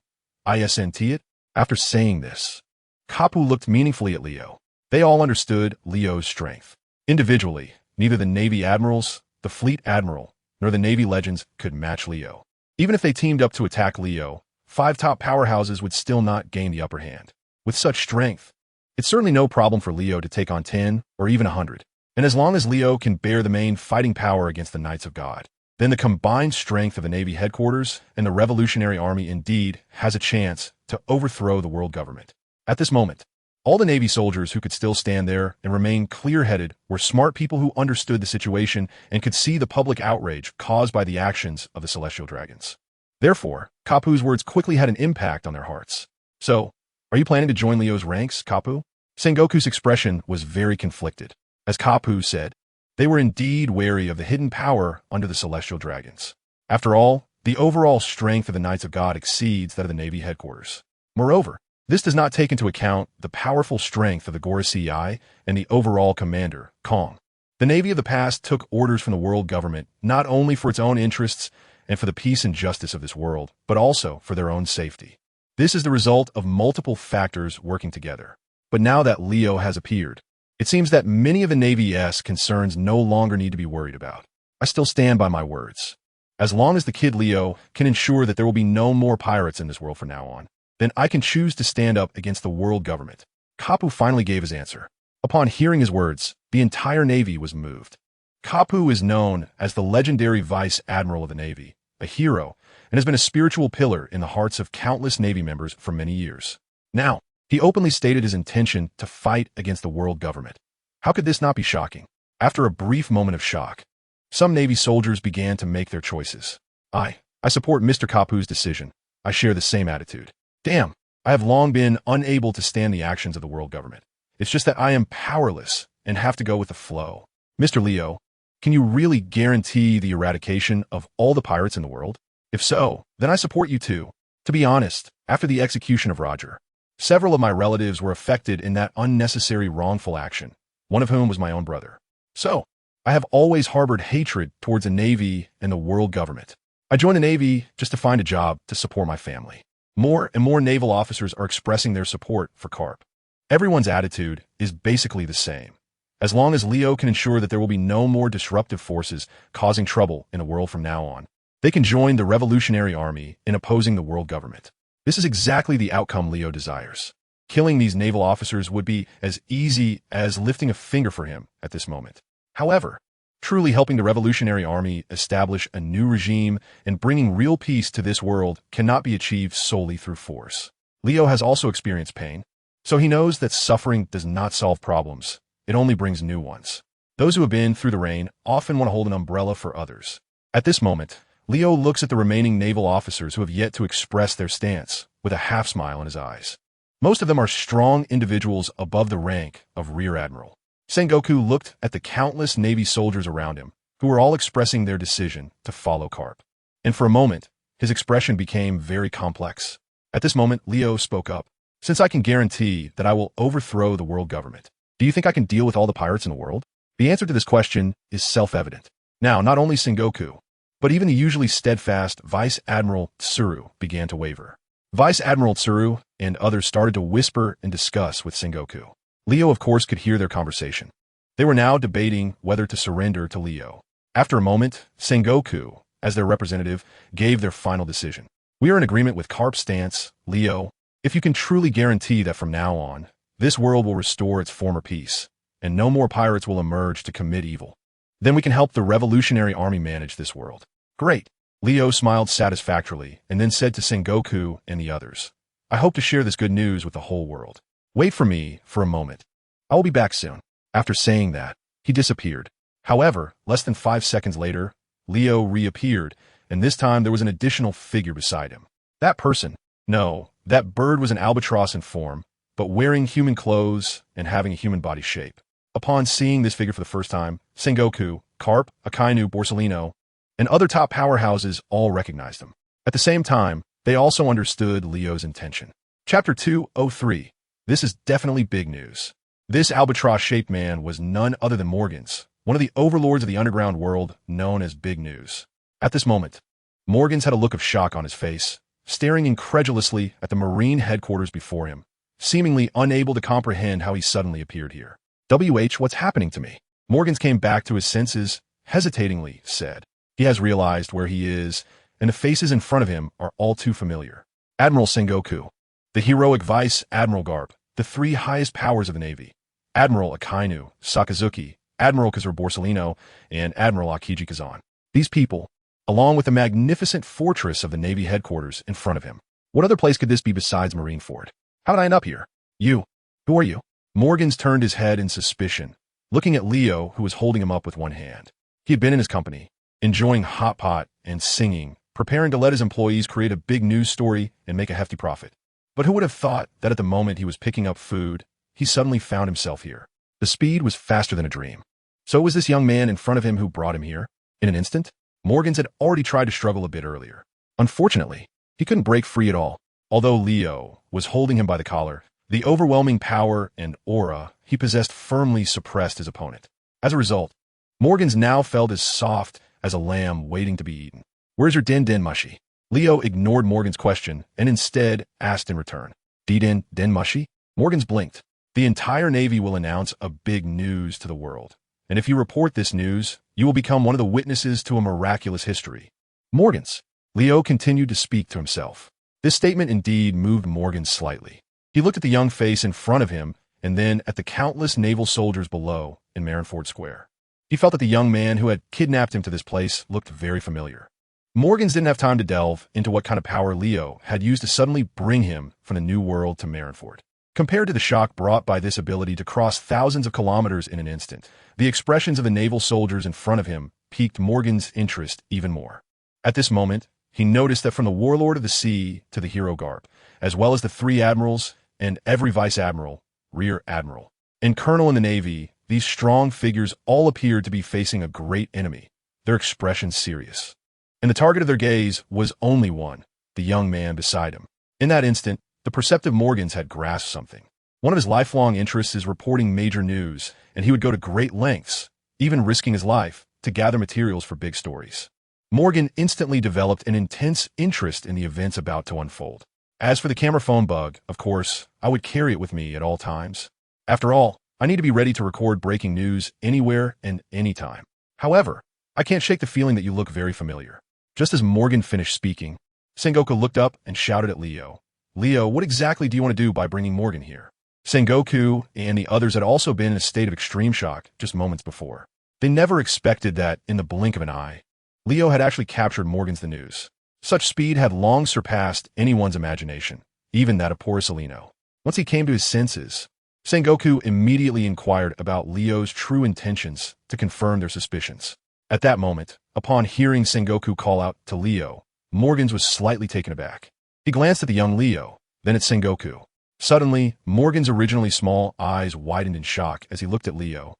Isn't it?" After saying this, Kapu looked meaningfully at Leo. They all understood Leo's strength. Individually, neither the Navy admirals, the fleet admiral, nor the Navy legends could match Leo. Even if they teamed up to attack Leo, 5 top powerhouses would still not gain the upper hand. With such strength, it's certainly no problem for Leo to take on 10 or even 100. And as long as Leo can bear the main fighting power against the Knights of God, then the combined strength of the Navy headquarters and the Revolutionary Army indeed has a chance to overthrow the world government. At this moment, all the Navy soldiers who could still stand there and remain clear-headed were smart people who understood the situation and could see the public outrage caused by the actions of the celestial dragons. Therefore, Kapu's words quickly had an impact on their hearts. "So, are you planning to join Leo's ranks, Kapu?" Sengoku's expression was very conflicted. As Kapu said, they were indeed wary of the hidden power under the celestial dragons. After all, the overall strength of the Knights of God exceeds that of the Navy headquarters. Moreover, this does not take into account the powerful strength of the Gorosei and the overall commander, Kong. The Navy of the past took orders from the world government not only for its own interests and for the peace and justice of this world, but also for their own safety. This is the result of multiple factors working together. But now that Leo has appeared, it seems that many of the Navy's concerns no longer need to be worried about. I still stand by my words. As long as the kid Leo can ensure that there will be no more pirates in this world from now on, then I can choose to stand up against the world government. Kapu finally gave his answer. Upon hearing his words, the entire Navy was moved. Kapu is known as the legendary Vice Admiral of the Navy, a hero, and has been a spiritual pillar in the hearts of countless Navy members for many years. Now, he openly stated his intention to fight against the world government. How could this not be shocking? After a brief moment of shock, some Navy soldiers began to make their choices. I support Mr. Kapu's decision. I share the same attitude. Damn, I have long been unable to stand the actions of the world government. It's just that I am powerless and have to go with the flow. Mr. Leo, can you really guarantee the eradication of all the pirates in the world? If so, then I support you too. To be honest, after the execution of Roger, several of my relatives were affected in that unnecessary wrongful action, one of whom was my own brother. So, I have always harbored hatred towards the Navy and the world government. I joined the Navy just to find a job to support my family. More and more naval officers are expressing their support for Carp. Everyone's attitude is basically the same. As long as Leo can ensure that there will be no more disruptive forces causing trouble in the world from now on, they can join the Revolutionary Army in opposing the world government. This is exactly the outcome Leo desires. Killing these naval officers would be as easy as lifting a finger for him at this moment. However, truly helping the Revolutionary Army establish a new regime and bringing real peace to this world cannot be achieved solely through force. Leo has also experienced pain, so he knows that suffering does not solve problems. It only brings new ones. Those who have been through the rain often want to hold an umbrella for others. At this moment, Leo looks at the remaining naval officers who have yet to express their stance with a half smile in his eyes. Most of them are strong individuals above the rank of Rear Admiral. Sengoku looked at the countless Navy soldiers around him, who were all expressing their decision to follow Carp. And for a moment, his expression became very complex. At this moment, Leo spoke up. Since I can guarantee that I will overthrow the world government, do you think I can deal with all the pirates in the world? The answer to this question is self-evident. Now, not only Sengoku, but even the usually steadfast Vice Admiral Tsuru began to waver. Vice Admiral Tsuru and others started to whisper and discuss with Sengoku. Leo, of course, could hear their conversation. They were now debating whether to surrender to Leo. After a moment, Sengoku, as their representative, gave their final decision. We are in agreement with Carp's stance, Leo. If you can truly guarantee that from now on, this world will restore its former peace, and no more pirates will emerge to commit evil, then we can help the Revolutionary Army manage this world. Great. Leo smiled satisfactorily and then said to Sengoku and the others, I hope to share this good news with the whole world. Wait for me for a moment. I will be back soon. After saying that, he disappeared. However, less than 5 seconds later, Leo reappeared, and this time there was an additional figure beside him. That person, no, that bird was an albatross in form, but wearing human clothes and having a human body shape. Upon seeing this figure for the first time, Sengoku, Carp, Akainu, Borsellino, and other top powerhouses all recognized him. At the same time, they also understood Leo's intention. Chapter 203. This is definitely big news. This albatross-shaped man was none other than Morgans, one of the overlords of the underground world known as Big News. At this moment, Morgans had a look of shock on his face, staring incredulously at the Marine headquarters before him, seemingly unable to comprehend how he suddenly appeared here. What's happening to me? Morgans came back to his senses, hesitatingly said. He has realized where he is, and the faces in front of him are all too familiar. Admiral Sengoku, the heroic Vice Admiral Garp, the 3 highest powers of the Navy, Admiral Akainu, Sakazuki, Admiral Kazur Borsellino, and Admiral Akiji Kazan. These people, along with the magnificent fortress of the Navy headquarters in front of him. What other place could this be besides Marineford? How did I end up here? You. Who are you? Morgans turned his head in suspicion, looking at Leo, who was holding him up with one hand. He had been in his company, enjoying hot pot and singing, preparing to let his employees create a big news story and make a hefty profit. But who would have thought that at the moment he was picking up food, he suddenly found himself here? The speed was faster than a dream. So it was this young man in front of him who brought him here? In an instant, Morgans had already tried to struggle a bit earlier. Unfortunately, he couldn't break free at all. Although Leo was holding him by the collar, the overwhelming power and aura he possessed firmly suppressed his opponent. As a result, Morgans now felt as soft as a lamb waiting to be eaten. Where's your den mushy? Leo ignored Morgan's question and instead asked in return. Den mushy? Morgans blinked. The entire Navy will announce a big news to the world. And if you report this news, you will become one of the witnesses to a miraculous history. Morgans. Leo continued to speak to himself. This statement indeed moved Morgans slightly. He looked at the young face in front of him and then at the countless naval soldiers below in Marineford Square. He felt that the young man who had kidnapped him to this place looked very familiar. Morgans didn't have time to delve into what kind of power Leo had used to suddenly bring him from the New World to Marineford. Compared to the shock brought by this ability to cross thousands of kilometers in an instant, the expressions of the naval soldiers in front of him piqued Morgans' interest even more. At this moment, he noticed that from the warlord of the sea to the hero Garp, as well as the 3 admirals and every vice admiral, rear admiral, and colonel in the Navy, these strong figures all appeared to be facing a great enemy, their expressions serious. And the target of their gaze was only one, the young man beside him. In that instant, the perceptive Morgans had grasped something. One of his lifelong interests is reporting major news, and he would go to great lengths, even risking his life, to gather materials for big stories. Morgan instantly developed an intense interest in the events about to unfold. As for the camera phone bug, of course, I would carry it with me at all times. After all, I need to be ready to record breaking news anywhere and anytime. However, I can't shake the feeling that you look very familiar. Just as Morgan finished speaking, Sengoku looked up and shouted at Leo. Leo, what exactly do you want to do by bringing Morgan here? Sengoku and the others had also been in a state of extreme shock just moments before. They never expected that, in the blink of an eye, Leo had actually captured Morgan's the news. Such speed had long surpassed anyone's imagination, even that of Borsellino. Once he came to his senses, Sengoku immediately inquired about Leo's true intentions to confirm their suspicions. At that moment, upon hearing Sengoku call out to Leo, Morgans was slightly taken aback. He glanced at the young Leo, then at Sengoku. Suddenly, Morgan's originally small eyes widened in shock as he looked at Leo.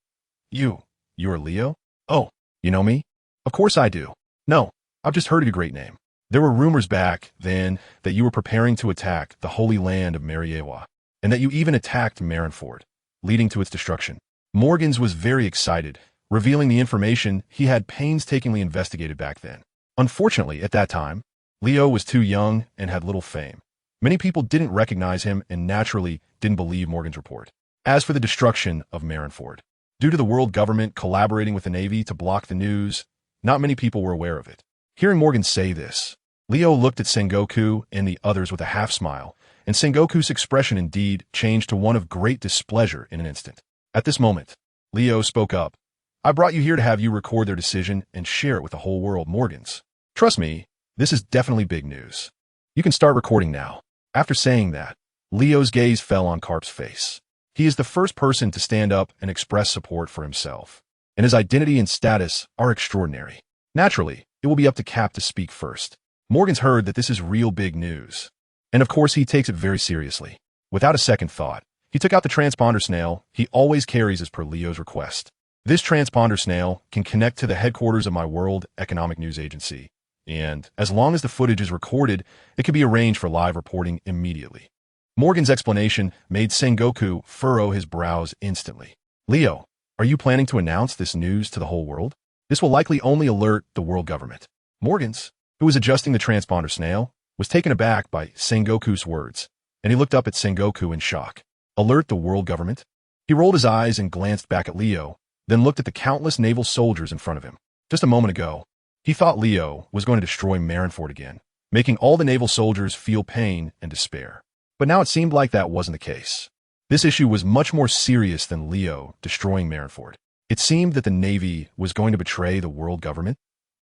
You're Leo? Oh, you know me? Of course I do. No, I've just heard of your great name. There were rumors back then that you were preparing to attack the holy land of Mariewa, and that you even attacked Marineford, leading to its destruction. Morgans was very excited, revealing the information he had painstakingly investigated back then. Unfortunately, at that time, Leo was too young and had little fame. Many people didn't recognize him and naturally didn't believe Morgan's report. As for the destruction of Marineford, due to the world government collaborating with the Navy to block the news, not many people were aware of it. Hearing Morgan say this, Leo looked at Sengoku and the others with a half-smile, and Sengoku's expression indeed changed to one of great displeasure in an instant. At this moment, Leo spoke up. I brought you here to have you record their decision and share it with the whole world, Morgans. Trust me, this is definitely big news. You can start recording now. After saying that, Leo's gaze fell on Carp's face. He is the first person to stand up and express support for himself, and his identity and status are extraordinary. Naturally, it will be up to Cap to speak first. Morgan's heard that this is real big news, and of course he takes it very seriously. Without a second thought, he took out the transponder snail he always carries as per Leo's request. This transponder snail can connect to the headquarters of my World Economic News Agency, and as long as the footage is recorded, it can be arranged for live reporting immediately. Morgan's explanation made Sengoku furrow his brows instantly. Leo, are you planning to announce this news to the whole world? This will likely only alert the world government. Morgans, who was adjusting the transponder snail, was taken aback by Sengoku's words, and he looked up at Sengoku in shock. Alert the world government? He rolled his eyes and glanced back at Leo, then looked at the countless naval soldiers in front of him. Just a moment ago, he thought Leo was going to destroy Marineford again, making all the naval soldiers feel pain and despair. But now it seemed like that wasn't the case. This issue was much more serious than Leo destroying Marineford. It seemed that the Navy was going to betray the world government.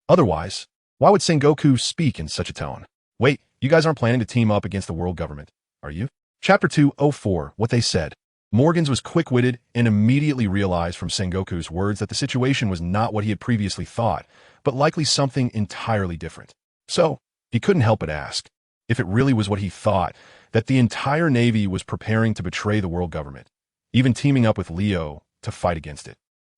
Otherwise, why would Sengoku speak in such a tone? Wait, you guys aren't planning to team up against the world government, are you? Chapter 204, What They Said. Morgans was quick-witted and immediately realized from Sengoku's words that the situation was not what he had previously thought, but likely something entirely different. So, he couldn't help but ask, if it really was what he thought, that the entire Navy was preparing to betray the world government, even teaming up with Leo to fight against it,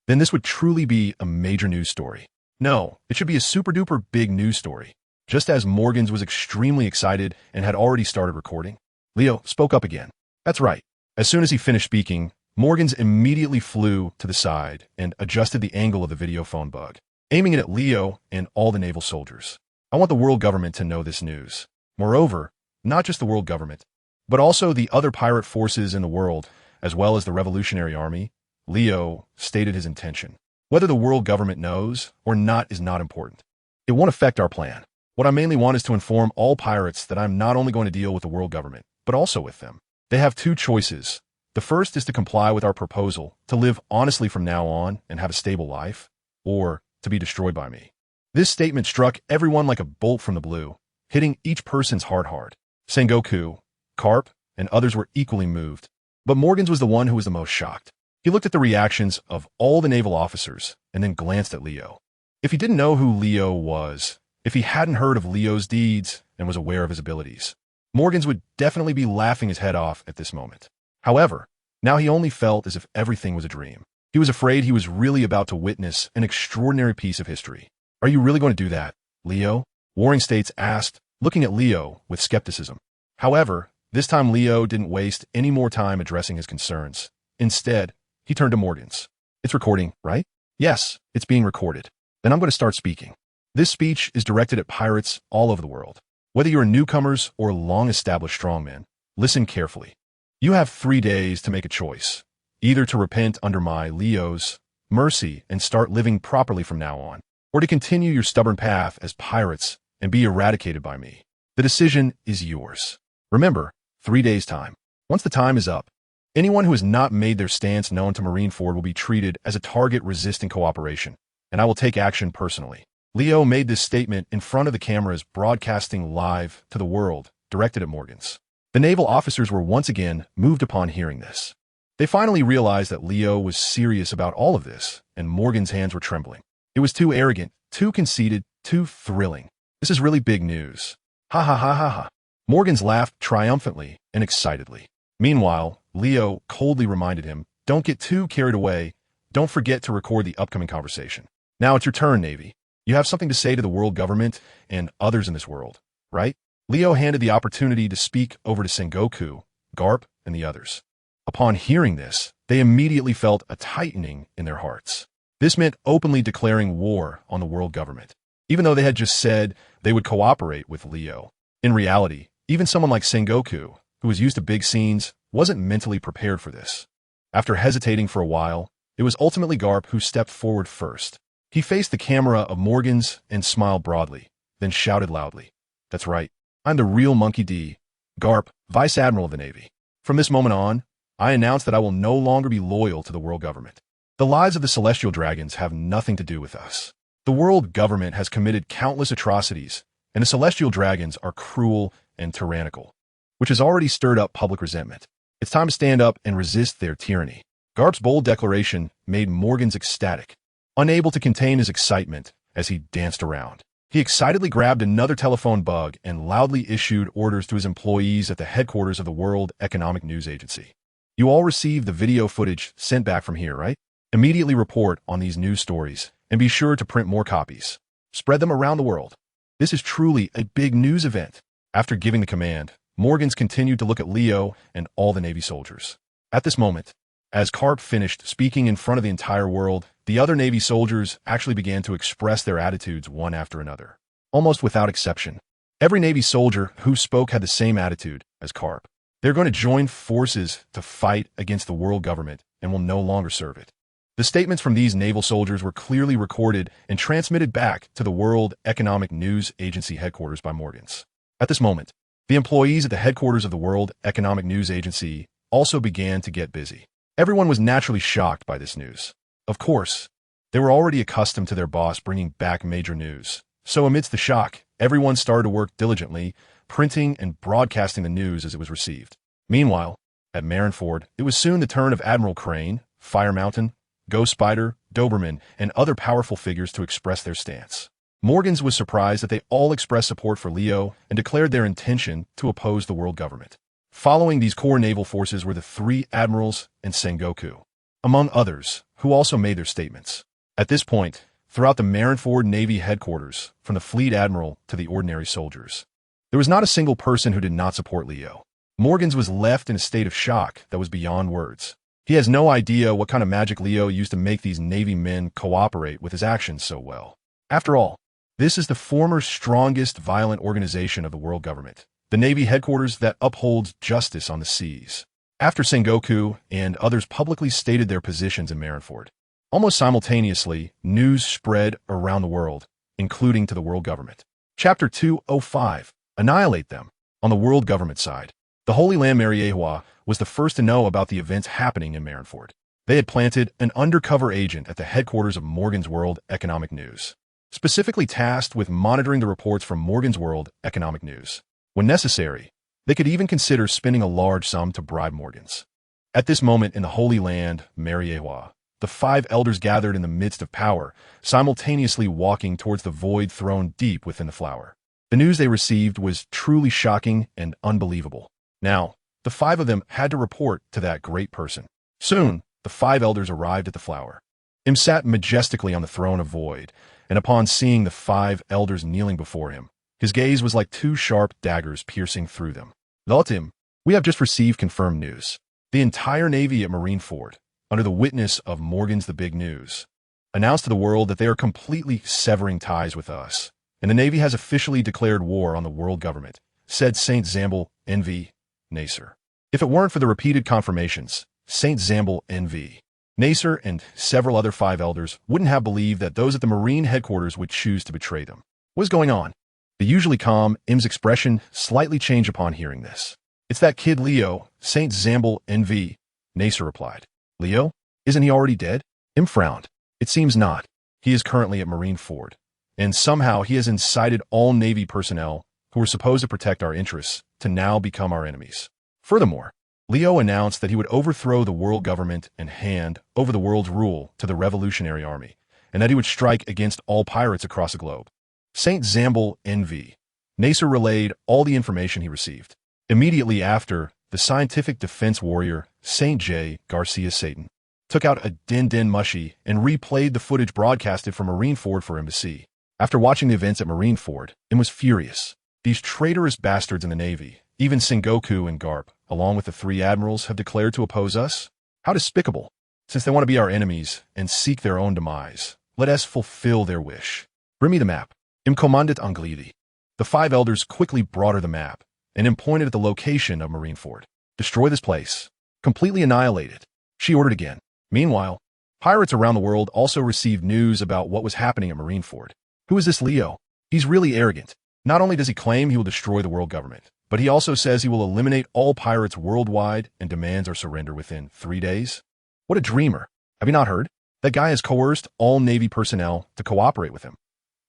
then this would truly be a major news story. No, it should be a super-duper big news story. Just as Morgans was extremely excited and had already started recording, Leo spoke up again. That's right. As soon as he finished speaking, Morgans immediately flew to the side and adjusted the angle of the video phone bug, aiming it at Leo and all the naval soldiers. I want the world government to know this news. Moreover, not just the world government, but also the other pirate forces in the world, as well as the Revolutionary Army. Leo stated his intention. Whether the world government knows or not is not important. It won't affect our plan. What I mainly want is to inform all pirates that I'm not only going to deal with the world government, but also with them. They have two choices. The first is to comply with our proposal, to live honestly from now on and have a stable life, or to be destroyed by me. This statement struck everyone like a bolt from the blue, hitting each person's heart hard. Sengoku, Carp, and others were equally moved, but Morgans was the one who was the most shocked. He looked at the reactions of all the naval officers and then glanced at Leo. If he didn't know who Leo was, if he hadn't heard of Leo's deeds and was aware of his abilities, Morgans would definitely be laughing his head off at this moment. However, now he only felt as if everything was a dream. He was afraid he was really about to witness an extraordinary piece of history. Are you really going to do that, Leo? Warring States asked, looking at Leo with skepticism. However, this time Leo didn't waste any more time addressing his concerns. Instead, he turned to Morgans. It's recording, right? Yes, it's being recorded. Then I'm going to start speaking. This speech is directed at pirates all over the world. Whether you're newcomers or long-established strongmen, listen carefully. You have 3 days to make a choice, either to repent under my, Leo's, mercy and start living properly from now on, or to continue your stubborn path as pirates and be eradicated by me. The decision is yours. Remember, 3 days' time. Once the time is up, anyone who has not made their stance known to Marineford will be treated as a target resisting cooperation, and I will take action personally. Leo made this statement in front of the cameras broadcasting live to the world, directed at Morgans. The naval officers were once again moved upon hearing this. They finally realized that Leo was serious about all of this, and Morgan's hands were trembling. It was too arrogant, too conceited, too thrilling. This is really big news. Ha ha ha ha ha. Morgans laughed triumphantly and excitedly. Meanwhile, Leo coldly reminded him, "Don't get too carried away. Don't forget to record the upcoming conversation. Now it's your turn, Navy. You have something to say to the world government and others in this world, right?" Leo handed the opportunity to speak over to Sengoku, Garp, and the others. Upon hearing this, they immediately felt a tightening in their hearts. This meant openly declaring war on the world government, even though they had just said they would cooperate with Leo. In reality, even someone like Sengoku, who was used to big scenes, wasn't mentally prepared for this. After hesitating for a while, it was ultimately Garp who stepped forward first. He faced the camera of Morgans and smiled broadly, then shouted loudly, "That's right, I'm the real Monkey D, Garp, Vice Admiral of the Navy. From this moment on, I announce that I will no longer be loyal to the world government. The lives of the celestial dragons have nothing to do with us. The world government has committed countless atrocities, and the celestial dragons are cruel and tyrannical, which has already stirred up public resentment. It's time to stand up and resist their tyranny." Garp's bold declaration made Morgans ecstatic, unable to contain his excitement as he danced around. He excitedly grabbed another telephone bug and loudly issued orders to his employees at the headquarters of the World Economic News Agency. "You all received the video footage sent back from here, right? Immediately report on these news stories and be sure to print more copies. Spread them around the world. This is truly a big news event." After giving the command, Morgans continued to look at Leo and all the Navy soldiers. At this moment, as Garp finished speaking in front of the entire world, the other Navy soldiers actually began to express their attitudes one after another. Almost without exception, every Navy soldier who spoke had the same attitude as Garp. They're going to join forces to fight against the world government and will no longer serve it. The statements from these naval soldiers were clearly recorded and transmitted back to the World Economic News Agency headquarters by Morgans. At this moment, the employees at the headquarters of the World Economic News Agency also began to get busy. Everyone was naturally shocked by this news. Of course, they were already accustomed to their boss bringing back major news. So amidst the shock, everyone started to work diligently, printing and broadcasting the news as it was received. Meanwhile, at Marineford, it was soon the turn of Admiral Crane, Fire Mountain, Ghost Spider, Doberman, and other powerful figures to express their stance. Morgans was surprised that they all expressed support for Leo and declared their intention to oppose the world government. Following these core naval forces were the three admirals and Sengoku, among others, who also made their statements. At this point, throughout the Marineford Navy headquarters, from the fleet admiral to the ordinary soldiers, there was not a single person who did not support Leo. Morgans was left in a state of shock that was beyond words. He has no idea what kind of magic Leo used to make these Navy men cooperate with his actions so well. After all, this is the former strongest violent organization of the world government, the Navy headquarters that upholds justice on the seas. After Sengoku and others publicly stated their positions in Marineford, almost simultaneously, news spread around the world, including to the world government. Chapter 205, Annihilate Them. On the world government side, the Holy Land Mariewa was the first to know about the events happening in Marineford. They had planted an undercover agent at the headquarters of Morgan's World Economic News, specifically tasked with monitoring the reports from Morgan's World Economic News. When necessary, they could even consider spending a large sum to bribe Morgans. At this moment in the Holy Land Mariewa, the five elders gathered in the midst of power, simultaneously walking towards the void thrown deep within the flower. The news they received was truly shocking and unbelievable. Now, the five of them had to report to that great person. Soon, the five elders arrived at the flower. Im sat majestically on the throne of void, and upon seeing the five elders kneeling before him, his gaze was like two sharp daggers piercing through them. "Lotim, we have just received confirmed news. The entire Navy at Marineford, under the witness of Morgan's the Big News, announced to the world that they are completely severing ties with us, and the Navy has officially declared war on the world government," said Saint Zambal N.V. Nasser. If it weren't for the repeated confirmations, Saint Zambal N.V. Nasser and several other five elders wouldn't have believed that those at the Marine headquarters would choose to betray them. "What's going on?" The usually calm Im's expression slightly changed upon hearing this. "It's that kid Leo," Saint Zambal N.V. Nasser replied. "Leo? Isn't he already dead?" Im frowned. "It seems not. He is currently at Marineford, and somehow he has incited all Navy personnel who were supposed to protect our interests to now become our enemies. Furthermore, Leo announced that he would overthrow the world government and hand over the world's rule to the Revolutionary Army, and that he would strike against all pirates across the globe." Saint Zambal N.V. Nasser relayed all the information he received. Immediately after, the scientific defense warrior Saint J. Garcia Satan took out a din mushy and replayed the footage broadcasted from Marineford for embassy. After watching the events at Marineford, it was furious. These traitorous bastards in the Navy, even Sengoku and Garp, along with the 3 admirals, have declared to oppose us? How despicable! Since they want to be our enemies and seek their own demise, let us fulfill their wish. Bring me the map. Commandant Anglidi. The 5 elders quickly brought her the map and pointed at the location of Marineford. Destroy this place. Completely annihilate it. She ordered again. Meanwhile, pirates around the world also received news about what was happening at Marineford. Who is this Leo? He's really arrogant. Not only does he claim he will destroy the world government, but he also says he will eliminate all pirates worldwide and demands our surrender within 3 days. What a dreamer. Have you not heard? That guy has coerced all Navy personnel to cooperate with him.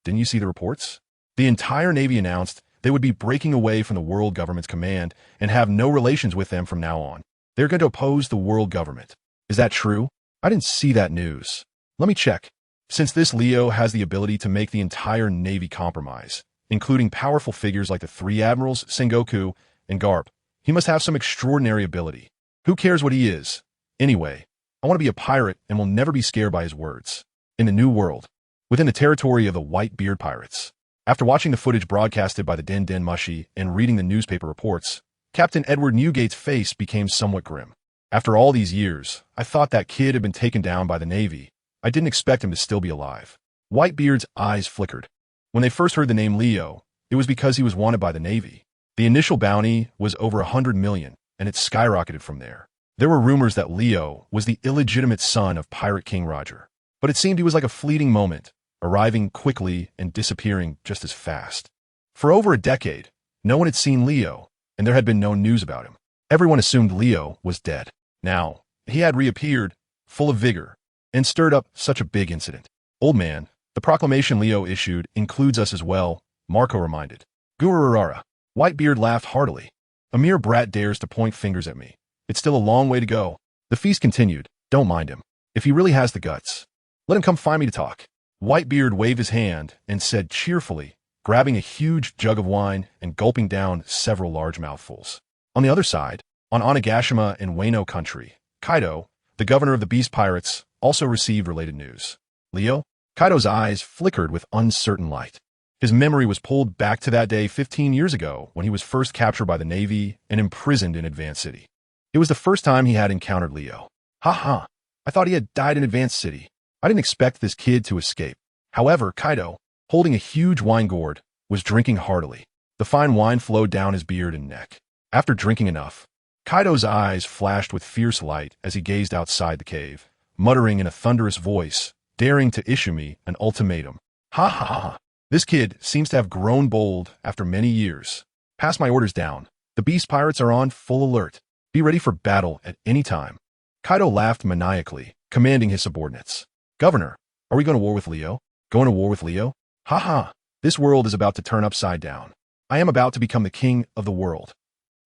Didn't you see the reports? The entire Navy announced they would be breaking away from the world government's command and have no relations with them from now on. They're going to oppose the world government. Is that true? I didn't see that news. Let me check. Since this Leo has the ability to make the entire Navy compromise, including powerful figures like the 3 admirals, Sengoku, and Garp, he must have some extraordinary ability. Who cares what he is? Anyway, I want to be a pirate and will never be scared by his words. In the New World, within the territory of the White-Beard Pirates. After watching the footage broadcasted by the din mushy and reading the newspaper reports, Captain Edward Newgate's face became somewhat grim. After all these years, I thought that kid had been taken down by the Navy. I didn't expect him to still be alive. Whitebeard's eyes flickered. When they first heard the name Leo, it was because he was wanted by the Navy. The initial bounty was over 100 million, and it skyrocketed from there. There were rumors that Leo was the illegitimate son of Pirate King Roger, but it seemed he was like a fleeting moment, arriving quickly and disappearing just as fast. For over a decade, no one had seen Leo, and there had been no news about him. Everyone assumed Leo was dead. Now, he had reappeared, full of vigor, and stirred up such a big incident. Old man, the proclamation Leo issued includes us as well, Marco reminded. Gururara. Whitebeard laughed heartily. A mere brat dares to point fingers at me. It's still a long way to go. The feast continued. Don't mind him. If he really has the guts, let him come find me to talk. Whitebeard waved his hand and said cheerfully, grabbing a huge jug of wine and gulping down several large mouthfuls. On the other side, on Onigashima in Wano country, Kaido, the governor of the Beast Pirates, also received related news. Leo? Kaido's eyes flickered with uncertain light. His memory was pulled back to that day 15 years ago when he was first captured by the Navy and imprisoned in Advance City. It was the first time he had encountered Leo. Ha! I thought he had died in Advance City. I didn't expect this kid to escape. However, Kaido, holding a huge wine gourd, was drinking heartily. The fine wine flowed down his beard and neck. After drinking enough, Kaido's eyes flashed with fierce light as he gazed outside the cave, muttering in a thunderous voice, daring to issue me an ultimatum. Ha! This kid seems to have grown bold after many years. Pass my orders down. The Beast Pirates are on full alert. Be ready for battle at any time. Kaido laughed maniacally, commanding his subordinates. Governor, are we going to war with Leo? Going to war with Leo? Ha! This world is about to turn upside down. I am about to become the king of the world.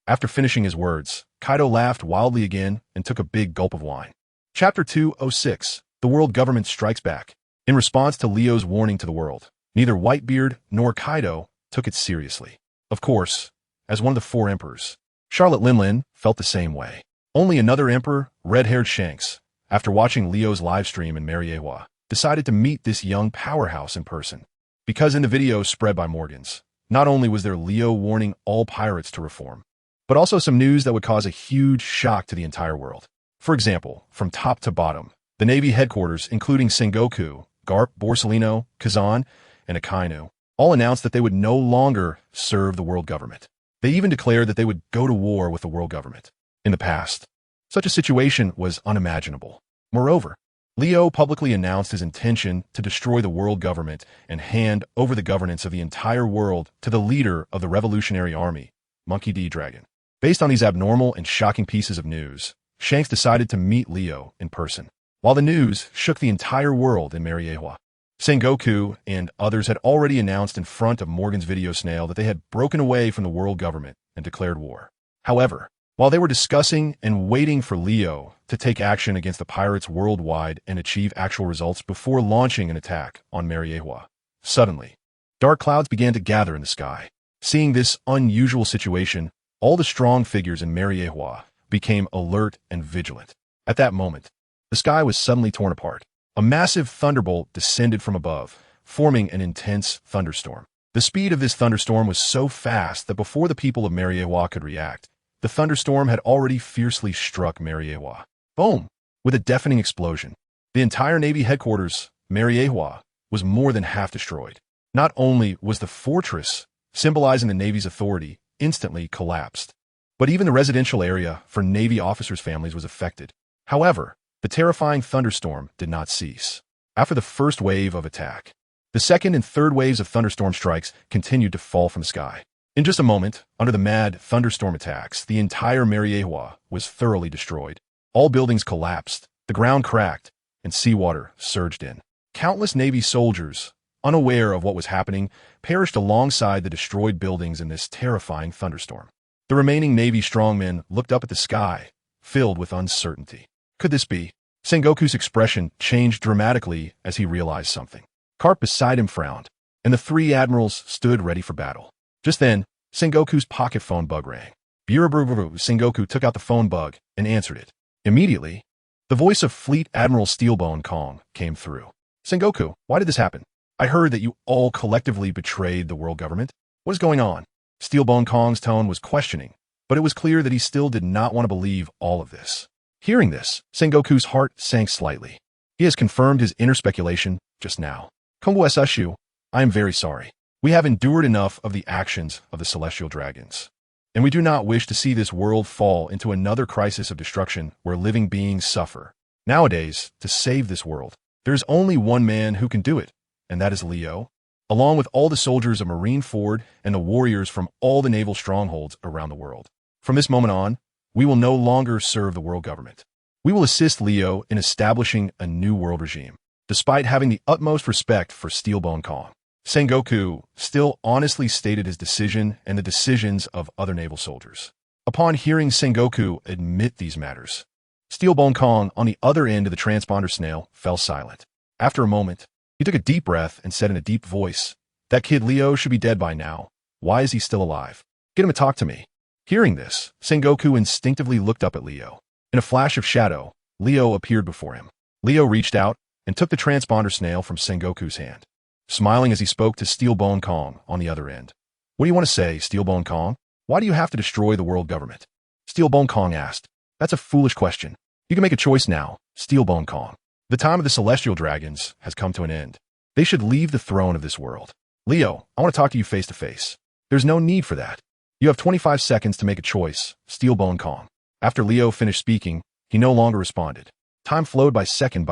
After finishing his words, Kaido laughed wildly again and took a big gulp of wine. Chapter 206. The World Government Strikes Back. In response to Leo's warning to the world, neither Whitebeard nor Kaido took it seriously. Of course, as one of the 4 emperors, Charlotte Linlin felt the same way. Only another emperor, red-haired Shanks, after watching Leo's livestream in Mariewa, decided to meet this young powerhouse in person. Because in the video spread by Morgans, not only was there Leo warning all pirates to reform, but also some news that would cause a huge shock to the entire world. For example, from top to bottom, the Navy headquarters, including Sengoku, Garp, Borsellino, Kazan, and Akainu, all announced that they would no longer serve the world government. They even declared that they would go to war with the world government. In the past, such a situation was unimaginable. Moreover, Leo publicly announced his intention to destroy the world government and hand over the governance of the entire world to the leader of the Revolutionary Army, Monkey D. Dragon. Based on these abnormal and shocking pieces of news, Shanks decided to meet Leo in person. While the news shook the entire world in Mariewa, Sengoku and others had already announced in front of Morgan's video snail that they had broken away from the world government and declared war. However, while they were discussing and waiting for Leo to take action against the pirates worldwide and achieve actual results before launching an attack on Mariewa, suddenly, dark clouds began to gather in the sky. Seeing this unusual situation, All the strong figures in Mariewa became alert and vigilant. At that moment, the sky was suddenly torn apart. A massive thunderbolt descended from above, forming an intense thunderstorm. The speed of this thunderstorm was so fast that before the people of Mariewa could react, the thunderstorm had already fiercely struck Mariewa. Boom! With a deafening explosion, the entire Navy headquarters, Mariewa, was more than half destroyed. Not only was the fortress, symbolizing the Navy's authority, instantly collapsed, but even the residential area for Navy officers' families was affected. However, the terrifying thunderstorm did not cease. After the first wave of attack, the second and third waves of thunderstorm strikes continued to fall from the sky. In just a moment, under the mad thunderstorm attacks, the entire Mariewa was thoroughly destroyed. All buildings collapsed, the ground cracked, and seawater surged in. Countless Navy soldiers, unaware of what was happening, perished alongside the destroyed buildings in this terrifying thunderstorm. The remaining Navy strongmen looked up at the sky, filled with uncertainty. Could this be? Sengoku's expression changed dramatically as he realized something. Carp beside him frowned, and the three admirals stood ready for battle. Just then, Sengoku's pocket phone bug rang. Sengoku took out the phone bug and answered it. Immediately, the voice of Fleet Admiral Steelbone Kong came through. Sengoku, why did this happen? I heard that you all collectively betrayed the world government. What is going on? Steelbone Kong's tone was questioning, but it was clear that he still did not want to believe all of this. Hearing this, Sengoku's heart sank slightly. He has confirmed his inner speculation just now. Kongo Sashu, I am very sorry. We have endured enough of the actions of the celestial dragons, and we do not wish to see this world fall into another crisis of destruction where living beings suffer. Nowadays, to save this world, there is only one man who can do it, and that is Leo, along with all the soldiers of Marineford and the warriors from all the naval strongholds around the world. From this moment on, we will no longer serve the world government. We will assist Leo in establishing a new world regime. Despite having the utmost respect for Steelbone Kong, Sengoku still honestly stated his decision and the decisions of other naval soldiers. Upon hearing Sengoku admit these matters, Steelbone Kong on the other end of the transponder snail fell silent. After a moment, he took a deep breath and said in a deep voice, "That kid Leo should be dead by now. Why is he still alive? Get him to talk to me." Hearing this, Sengoku instinctively looked up at Leo. In a flash of shadow, Leo appeared before him. Leo reached out and took the transponder snail from Sengoku's hand, smiling as he spoke to Steelbone Kong on the other end. "What do you want to say, Steelbone Kong? Why do you have to destroy the world government?" Steelbone Kong asked. "That's a foolish question. You can make a choice now, Steelbone Kong. The time of the celestial dragons has come to an end. They should leave the throne of this world. Leo, I want to talk to you face to face. There's no need for that. You have 25 seconds to make a choice, Steelbone Kong." After Leo finished speaking, he no longer responded. Time flowed by second.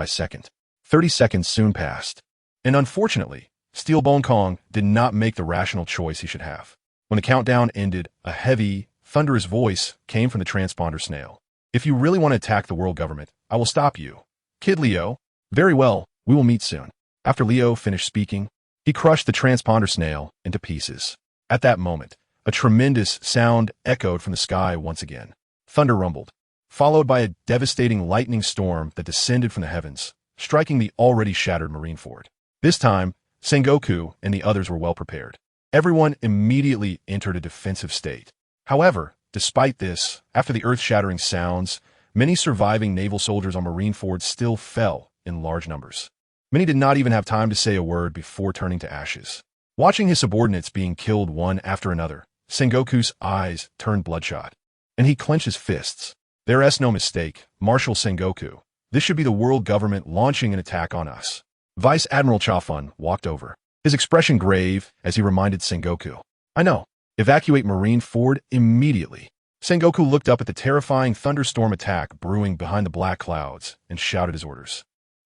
30 seconds soon passed. And unfortunately, Steelbone Kong did not make the rational choice he should have. When the countdown ended, a heavy, thunderous voice came from the transponder snail. "If you really want to attack the world government, I will stop you. Kid Leo, very well, we will meet soon." After Leo finished speaking, he crushed the transponder snail into pieces. At that moment, a tremendous sound echoed from the sky once again. Thunder rumbled, followed by a devastating lightning storm that descended from the heavens, striking the already shattered Marineford. This time, Sengoku and the others were well prepared. Everyone immediately entered a defensive state. However, despite this, after the earth-shattering sounds, many surviving naval soldiers on Marineford still fell in large numbers. Many did not even have time to say a word before turning to ashes. Watching his subordinates being killed one after another, Sengoku's eyes turned bloodshot, and he clenched his fists. "There is no mistake, Marshal Sengoku. This should be the world government launching an attack on us." Vice Admiral Chafun walked over, his expression grave as he reminded Sengoku. "I know. Evacuate Marineford immediately." Sengoku looked up at the terrifying thunderstorm attack brewing behind the black clouds and shouted his orders.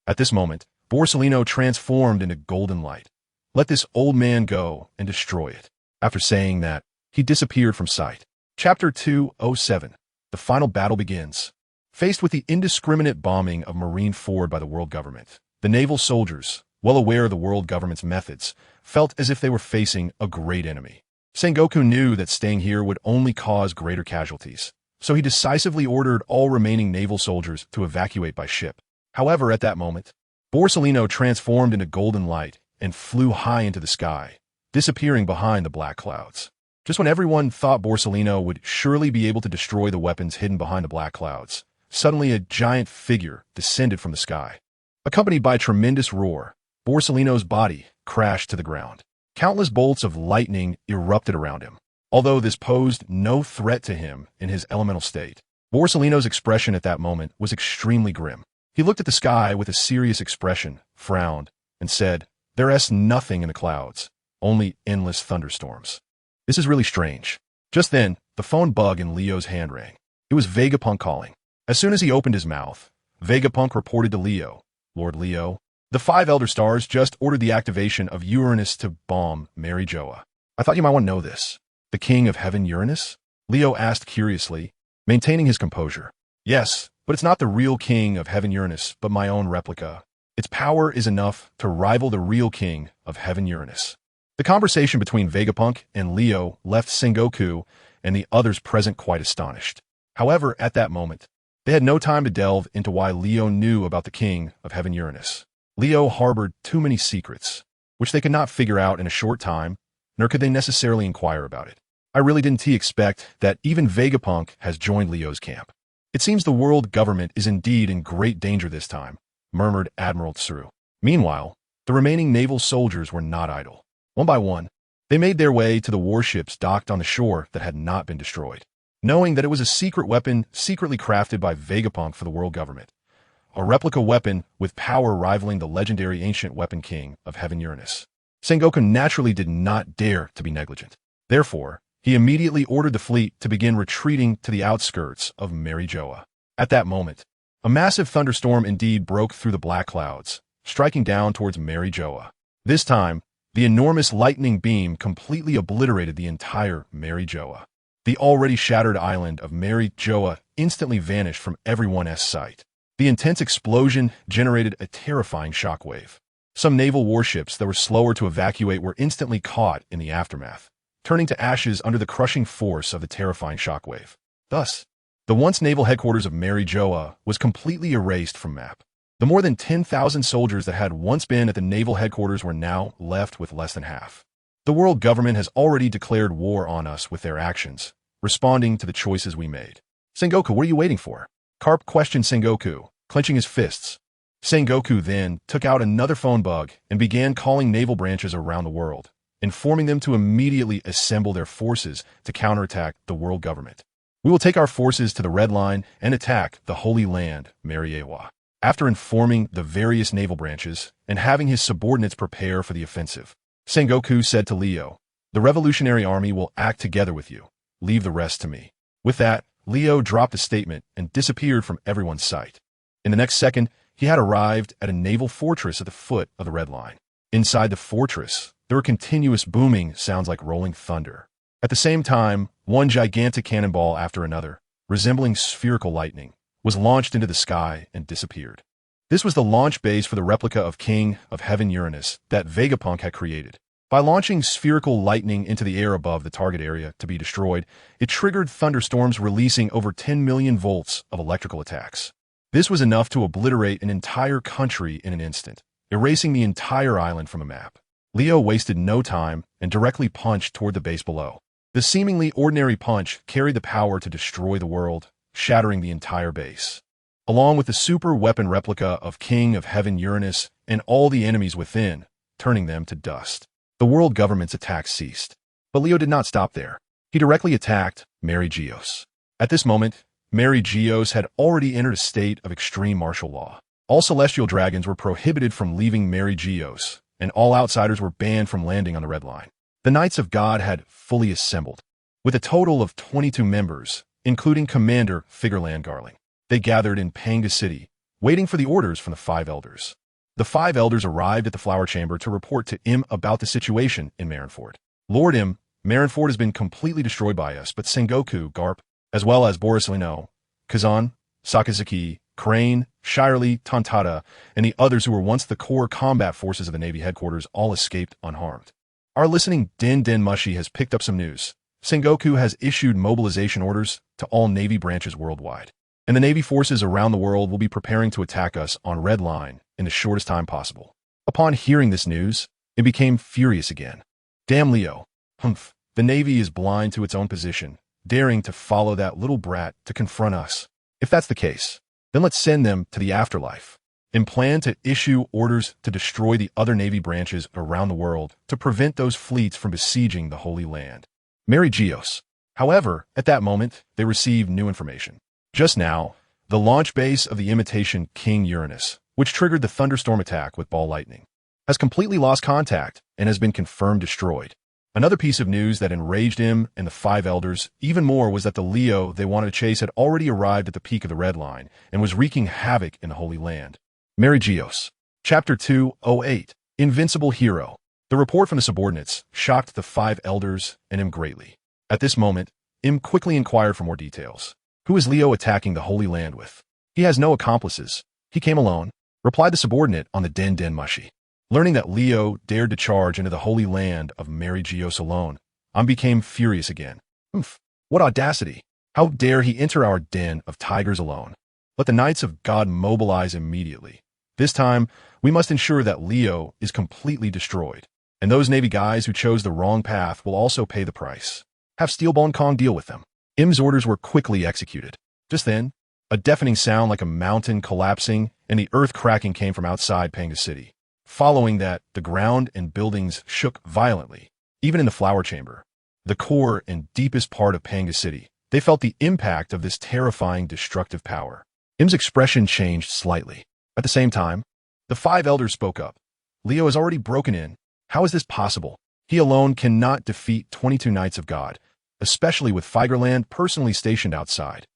At this moment, Borsalino transformed into golden light. "Let this old man go and destroy it." After saying that, he disappeared from sight. Chapter 207. The final battle begins. Faced with the indiscriminate bombing of Marineford by the world government, the naval soldiers, well aware of the world government's methods, felt as if they were facing a great enemy. Sengoku knew that staying here would only cause greater casualties, so he decisively ordered all remaining naval soldiers to evacuate by ship. However, at that moment, Borsalino transformed into golden light and flew high into the sky, disappearing behind the black clouds. Just when everyone thought Borsellino would surely be able to destroy the weapons hidden behind the black clouds, suddenly a giant figure descended from the sky. Accompanied by a tremendous roar, Borsellino's body crashed to the ground. Countless bolts of lightning erupted around him. Although this posed no threat to him in his elemental state, Borsellino's expression at that moment was extremely grim. He looked at the sky with a serious expression, frowned, and said, "There's nothing in the clouds, only endless thunderstorms. This is really strange." Just then, the phone bug in Leo's hand rang. It was Vegapunk calling. As soon as he opened his mouth, Vegapunk reported to Leo, "Lord Leo, the 5 Elder Stars just ordered the activation of Uranus to bomb Mary Joa. I thought you might want to know this." "The King of Heaven Uranus?" Leo asked curiously, maintaining his composure. "Yes, but it's not the real King of Heaven Uranus, but my own replica. Its power is enough to rival the real King of Heaven Uranus." The conversation between Vegapunk and Leo left Sengoku and the others present quite astonished. However, at that moment, they had no time to delve into why Leo knew about the King of Heaven Uranus. Leo harbored too many secrets, which they could not figure out in a short time, nor could they necessarily inquire about it. "I really didn't expect that even Vegapunk has joined Leo's camp. It seems the world government is indeed in great danger this time," murmured Admiral Tsuru. Meanwhile, the remaining naval soldiers were not idle. One by one, they made their way to the warships docked on the shore that had not been destroyed. Knowing that it was a secret weapon secretly crafted by Vegapunk for the world government, a replica weapon with power rivaling the legendary ancient weapon King of Heaven Uranus, Sengoku naturally did not dare to be negligent. Therefore, he immediately ordered the fleet to begin retreating to the outskirts of Mary Joa. At that moment, a massive thunderstorm indeed broke through the black clouds, striking down towards Mary Joa. This time, the enormous lightning beam completely obliterated the entire Mary Joa. The already shattered island of Mary Joa instantly vanished from everyone's sight. The intense explosion generated a terrifying shockwave. Some naval warships that were slower to evacuate were instantly caught in the aftermath, turning to ashes under the crushing force of the terrifying shockwave. Thus, the once naval headquarters of Mary Joa was completely erased from map. The more than 10,000 soldiers that had once been at the naval headquarters were now left with less than half. The world government has already declared war on us with their actions, responding to the choices we made. "Sengoku, what are you waiting for?" Carp questioned Sengoku, clenching his fists. Sengoku then took out another phone bug and began calling naval branches around the world, informing them to immediately assemble their forces to counterattack the world government. "We will take our forces to the Red Line and attack the Holy Land, Mariewa." After informing the various naval branches and having his subordinates prepare for the offensive, Sengoku said to Leo, "The Revolutionary Army will act together with you. Leave the rest to me." With that, Leo dropped a statement and disappeared from everyone's sight. In the next second, he had arrived at a naval fortress at the foot of the Red Line. Inside the fortress, there were continuous booming sounds like rolling thunder. At the same time, one gigantic cannonball after another, resembling spherical lightning, was launched into the sky and disappeared. This was the launch base for the replica of King of Heaven Uranus that Vegapunk had created. By launching spherical lightning into the air above the target area to be destroyed, it triggered thunderstorms releasing over 10 million volts of electrical attacks. This was enough to obliterate an entire country in an instant, erasing the entire island from a map. Leo wasted no time and directly punched toward the base below. The seemingly ordinary punch carried the power to destroy the world, shattering the entire base. Along with the super weapon replica of King of Heaven Uranus and all the enemies within, turning them to dust. The world government's attack ceased. But Leo did not stop there. He directly attacked Mary Geos. At this moment, Mary Geos had already entered a state of extreme martial law. All celestial dragons were prohibited from leaving Mary Geos, and all outsiders were banned from landing on the Red Line. The Knights of God had fully assembled, with a total of 22 members, including Commander Figureland Garling. They gathered in Panga City, waiting for the orders from the 5 elders. The 5 elders arrived at the flower chamber to report to Im about the situation in Marineford. "Lord Im, Marineford has been completely destroyed by us, but Sengoku, Garp, as well as Borisino, Kazan, Sakazaki, Crane, Shirley, Tantata, and the others who were once the core combat forces of the Navy headquarters all escaped unharmed. Our listening Den Den Mushi has picked up some news. Sengoku has issued mobilization orders to all Navy branches worldwide, and the Navy forces around the world will be preparing to attack us on Red Line in the shortest time possible." Upon hearing this news, it became furious again. "Damn Leo. Humph. The Navy is blind to its own position, daring to follow that little brat to confront us. If that's the case, then let's send them to the afterlife and plan to issue orders to destroy the other Navy branches around the world to prevent those fleets from besieging the Holy Land. Mary Geos. However, at that moment, they received new information. Just now, the launch base of the imitation King Uranus, which triggered the thunderstorm attack with ball lightning, has completely lost contact and has been confirmed destroyed. Another piece of news that enraged him and the five elders even more was that the Leo they wanted to chase had already arrived at the peak of the red line and was wreaking havoc in the Holy Land. Mary Geos. Chapter 208. Invincible Hero. The report from the subordinates shocked the five elders and him greatly. At this moment, Im quickly inquired for more details. Who is Leo attacking the Holy Land with? He has no accomplices. He came alone, replied the subordinate on the Den Mushy. Learning that Leo dared to charge into the Holy Land of Mary Geos alone, became furious again. What audacity! How dare he enter our den of tigers alone? Let the Knights of God mobilize immediately. This time, we must ensure that Leo is completely destroyed, and those Navy guys who chose the wrong path will also pay the price. Have Steelbone Kong deal with them. Im's orders were quickly executed. Just then, a deafening sound like a mountain collapsing and the earth cracking came from outside Panga City. Following that, the ground and buildings shook violently. Even in the flower chamber, the core and deepest part of Panga City, they felt the impact of this terrifying destructive power. Im's expression changed slightly. At the same time, the five elders spoke up. Leo has already broken in. How is this possible? He alone cannot defeat 22 Knights of God, especially with Figerland personally stationed outside.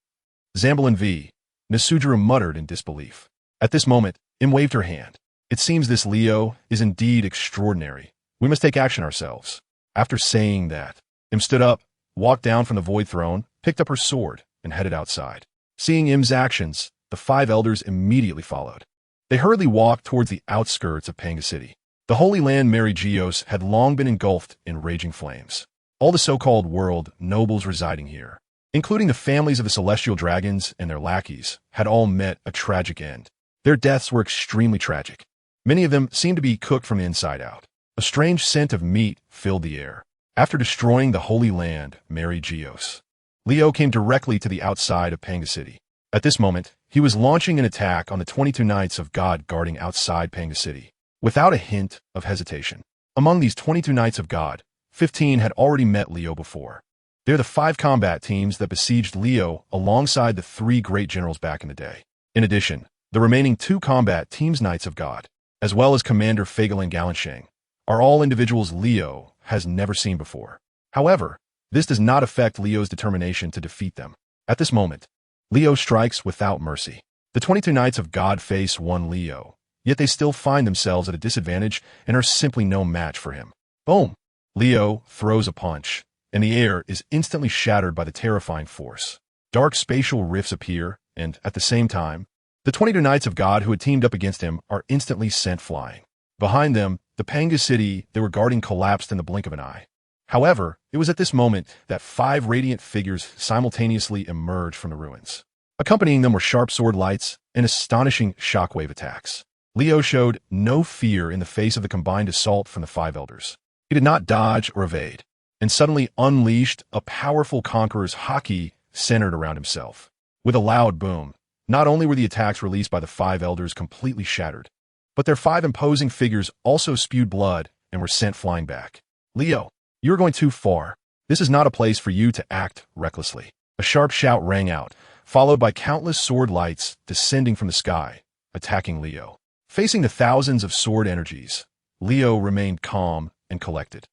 Zambalin V. Nasujuru muttered in disbelief. At this moment, Im waved her hand. It seems this Leo is indeed extraordinary. We must take action ourselves. After saying that, Im stood up, walked down from the Void Throne, picked up her sword, and headed outside. Seeing Im's actions, the five elders immediately followed. They hurriedly walked towards the outskirts of Panga City. The Holy Land Mary Geos had long been engulfed in raging flames. All the so-called world nobles residing here, including the families of the celestial dragons and their lackeys, had all met a tragic end. Their deaths were extremely tragic. Many of them seemed to be cooked from the inside out. A strange scent of meat filled the air. After destroying the Holy Land Mary Geos, Leo came directly to the outside of Panga City. At this moment, he was launching an attack on the 22 Knights of God guarding outside Panga City, without a hint of hesitation. Among these 22 Knights of God, 15 had already met Leo before. They're the 5 combat teams that besieged Leo alongside the 3 great generals back in the day. In addition, the remaining 2 combat teams Knights of God, as well as Commander Fagelin Galanshang, are all individuals Leo has never seen before. However, this does not affect Leo's determination to defeat them. At this moment, Leo strikes without mercy. The 22 Knights of God face one Leo, yet they still find themselves at a disadvantage and are simply no match for him. Boom! Leo throws a punch, and the air is instantly shattered by the terrifying force. Dark spatial rifts appear, and, at the same time, the 22 Knights of God who had teamed up against him are instantly sent flying. Behind them, the Panga City they were guarding collapsed in the blink of an eye. However, it was at this moment that 5 radiant figures simultaneously emerged from the ruins. Accompanying them were sharp sword lights and astonishing shockwave attacks. Leo showed no fear in the face of the combined assault from the 5 elders. He did not dodge or evade, and suddenly unleashed a powerful Conqueror's Haki centered around himself. With a loud boom, not only were the attacks released by the 5 elders completely shattered, but their 5 imposing figures also spewed blood and were sent flying back. Leo, you are going too far. This is not a place for you to act recklessly. A sharp shout rang out, followed by countless sword lights descending from the sky, attacking Leo. Facing the thousands of sword energies, Leo remained calm and collected.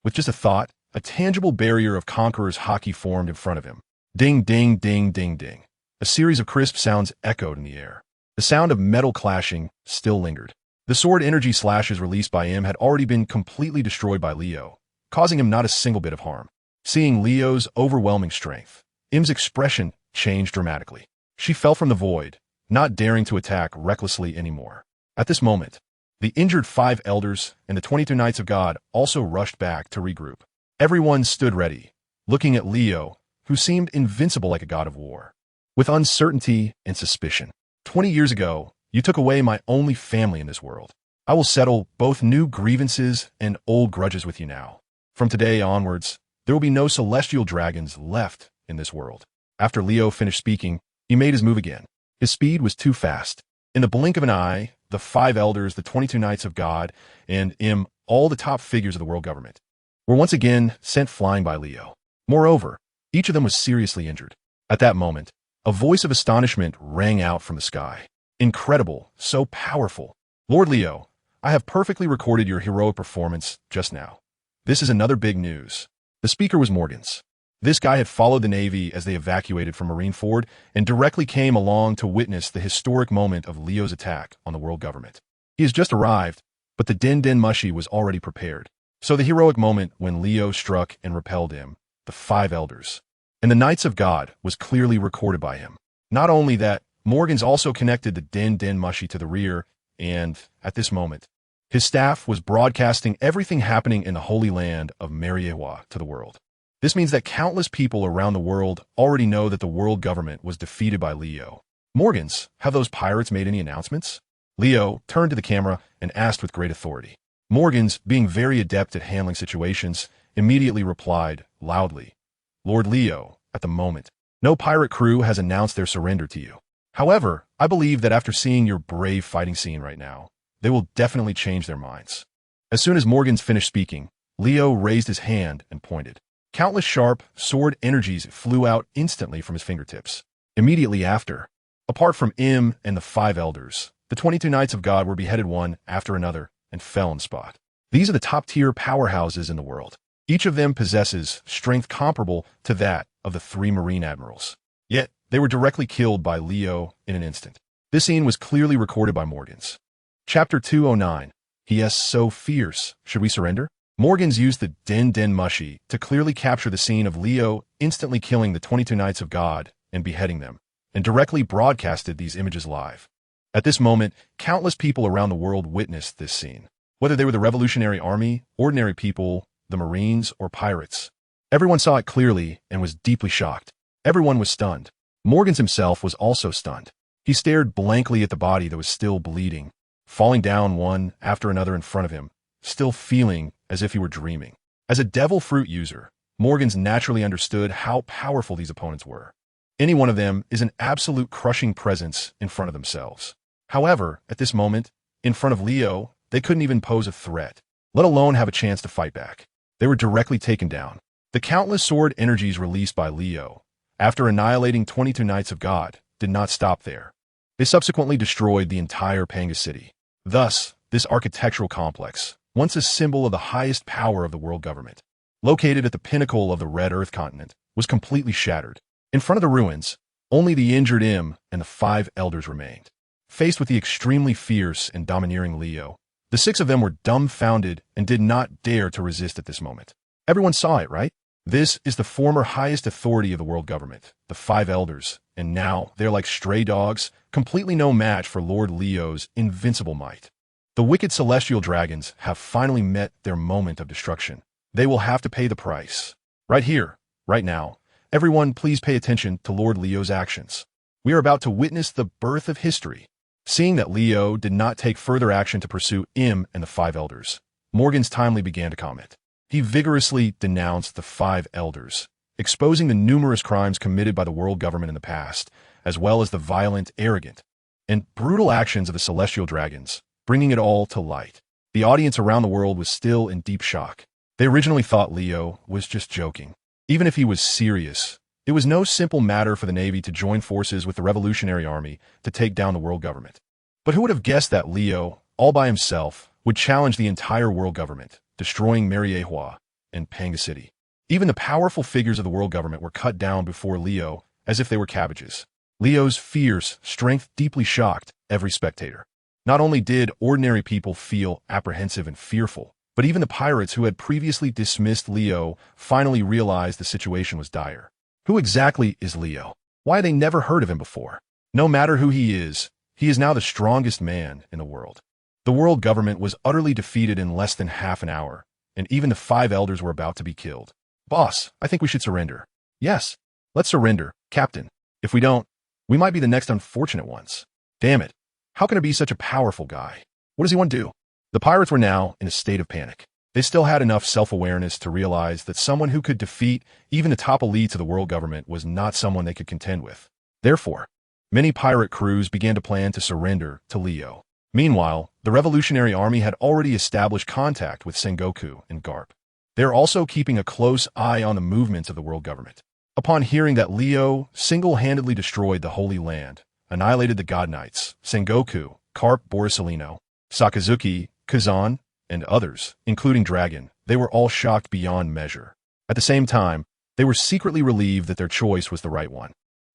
With just a thought, a tangible barrier of Conqueror's Haki formed in front of him. Ding, ding, ding, ding, ding. A series of crisp sounds echoed in the air. The sound of metal clashing still lingered. The sword energy slashes released by him had already been completely destroyed by Leo, causing him not a single bit of harm. Seeing Leo's overwhelming strength, Im's expression changed dramatically. She fell from the void, not daring to attack recklessly anymore. At this moment, the injured 5 elders and the 22 Knights of God also rushed back to regroup. Everyone stood ready, looking at Leo, who seemed invincible like a god of war. With uncertainty and suspicion. 20 years ago, you took away my only family in this world. I will settle both new grievances and old grudges with you now. From today onwards, There will be no celestial dragons left in this world. After Leo finished speaking, he made his move again. His speed was too fast. In the blink of an eye, the 5 elders, the 22 knights of God, and all the top figures of the world government were once again sent flying by Leo. Moreover, each of them was seriously injured. At that moment, a voice of astonishment rang out from the sky. Incredible, so powerful. Lord Leo, I have perfectly recorded your heroic performance just now. This is another big news. The speaker was Morgans. This guy had followed the Navy as they evacuated from Marineford and directly came along to witness the historic moment of Leo's attack on the world government. He has just arrived, but the Den Mushi was already prepared. So the heroic moment when Leo struck and repelled him, the 5 elders, and the Knights of God was clearly recorded by him. Not only that, Morgans also connected the Den Mushi to the rear, and, at this moment, his staff was broadcasting everything happening in the Holy Land of Mariewa to the world. This means that countless people around the world already know that the world government was defeated by Leo. Morgans, have those pirates made any announcements? Leo turned to the camera and asked with great authority. Morgans, being very adept at handling situations, immediately replied, loudly, Lord Leo, at the moment, no pirate crew has announced their surrender to you. However, I believe that after seeing your brave fighting scene right now, they will definitely change their minds. As soon as Morgans finished speaking, Leo raised his hand and pointed. Countless sharp, sword energies flew out instantly from his fingertips. Immediately after, apart from and the 5 elders, the 22 Knights of God were beheaded one after another and fell on the spot. These are the top-tier powerhouses in the world. Each of them possesses strength comparable to that of the 3 Marine admirals. Yet, they were directly killed by Leo in an instant. This scene was clearly recorded by Morgans. Chapter 209. He is so fierce. Should we surrender? Morgans used the Den Mushi to clearly capture the scene of Leo instantly killing the 22 Knights of God and beheading them, and directly broadcasted these images live. At this moment, countless people around the world witnessed this scene. Whether they were the Revolutionary Army, ordinary people, the Marines, or pirates. Everyone saw it clearly and was deeply shocked. Everyone was stunned. Morgans himself was also stunned. He stared blankly at the body that was still bleeding, falling down one after another in front of him, still feeling as if he were dreaming. As a devil fruit user, Morgans naturally understood how powerful these opponents were. Any one of them is an absolute crushing presence in front of themselves. However, at this moment, in front of Leo, they couldn't even pose a threat, let alone have a chance to fight back. They were directly taken down. The countless sword energies released by Leo, after annihilating 22 Knights of God, did not stop there. They subsequently destroyed the entire Panga city. Thus, this architectural complex, once a symbol of the highest power of the world government, located at the pinnacle of the Red Earth continent, was completely shattered. In front of the ruins, only the injured and the 5 elders remained. Faced with the extremely fierce and domineering Leo, the 6 of them were dumbfounded and did not dare to resist at this moment. Everyone saw it, right? This is the former highest authority of the world government, the 5 elders, and now they're like stray dogs, completely no match for Lord Leo's invincible might. The wicked celestial dragons have finally met their moment of destruction. They will have to pay the price. Right here, right now. Everyone, please pay attention to Lord Leo's actions. We are about to witness the birth of history. Seeing that Leo did not take further action to pursue and the 5 elders, Morgans timely began to comment. He vigorously denounced the 5 elders, exposing the numerous crimes committed by the world government in the past, as well as the violent, arrogant, and brutal actions of the celestial dragons, bringing it all to light. The audience around the world was still in deep shock. They originally thought Leo was just joking. Even if he was serious, it was no simple matter for the Navy to join forces with the Revolutionary Army to take down the world government. But who would have guessed that Leo, all by himself, would challenge the entire world government, destroying Mariewa and Panga City? Even the powerful figures of the world government were cut down before Leo as if they were cabbages. Leo's fierce strength deeply shocked every spectator. Not only did ordinary people feel apprehensive and fearful, but even the pirates who had previously dismissed Leo finally realized the situation was dire. Who exactly is Leo? Why had they never heard of him before? No matter who he is now the strongest man in the world. The world government was utterly defeated in less than half an hour, and even the 5 elders were about to be killed. Boss, I think we should surrender. Yes, let's surrender, Captain. If we don't, we might be the next unfortunate ones. Damn it. How can it be such a powerful guy? What does he want to do? The pirates were now in a state of panic. They still had enough self-awareness to realize that someone who could defeat even the top elites of the world government was not someone they could contend with. Therefore, many pirate crews began to plan to surrender to Leo. Meanwhile, the Revolutionary Army had already established contact with Sengoku and Garp. They are also keeping a close eye on the movements of the world government. Upon hearing that Leo single-handedly destroyed the Holy Land, annihilated the God Knights, Sengoku, Garp Borisolino, Sakazuki, Kazan, and others, including Dragon, they were all shocked beyond measure. At the same time, they were secretly relieved that their choice was the right one.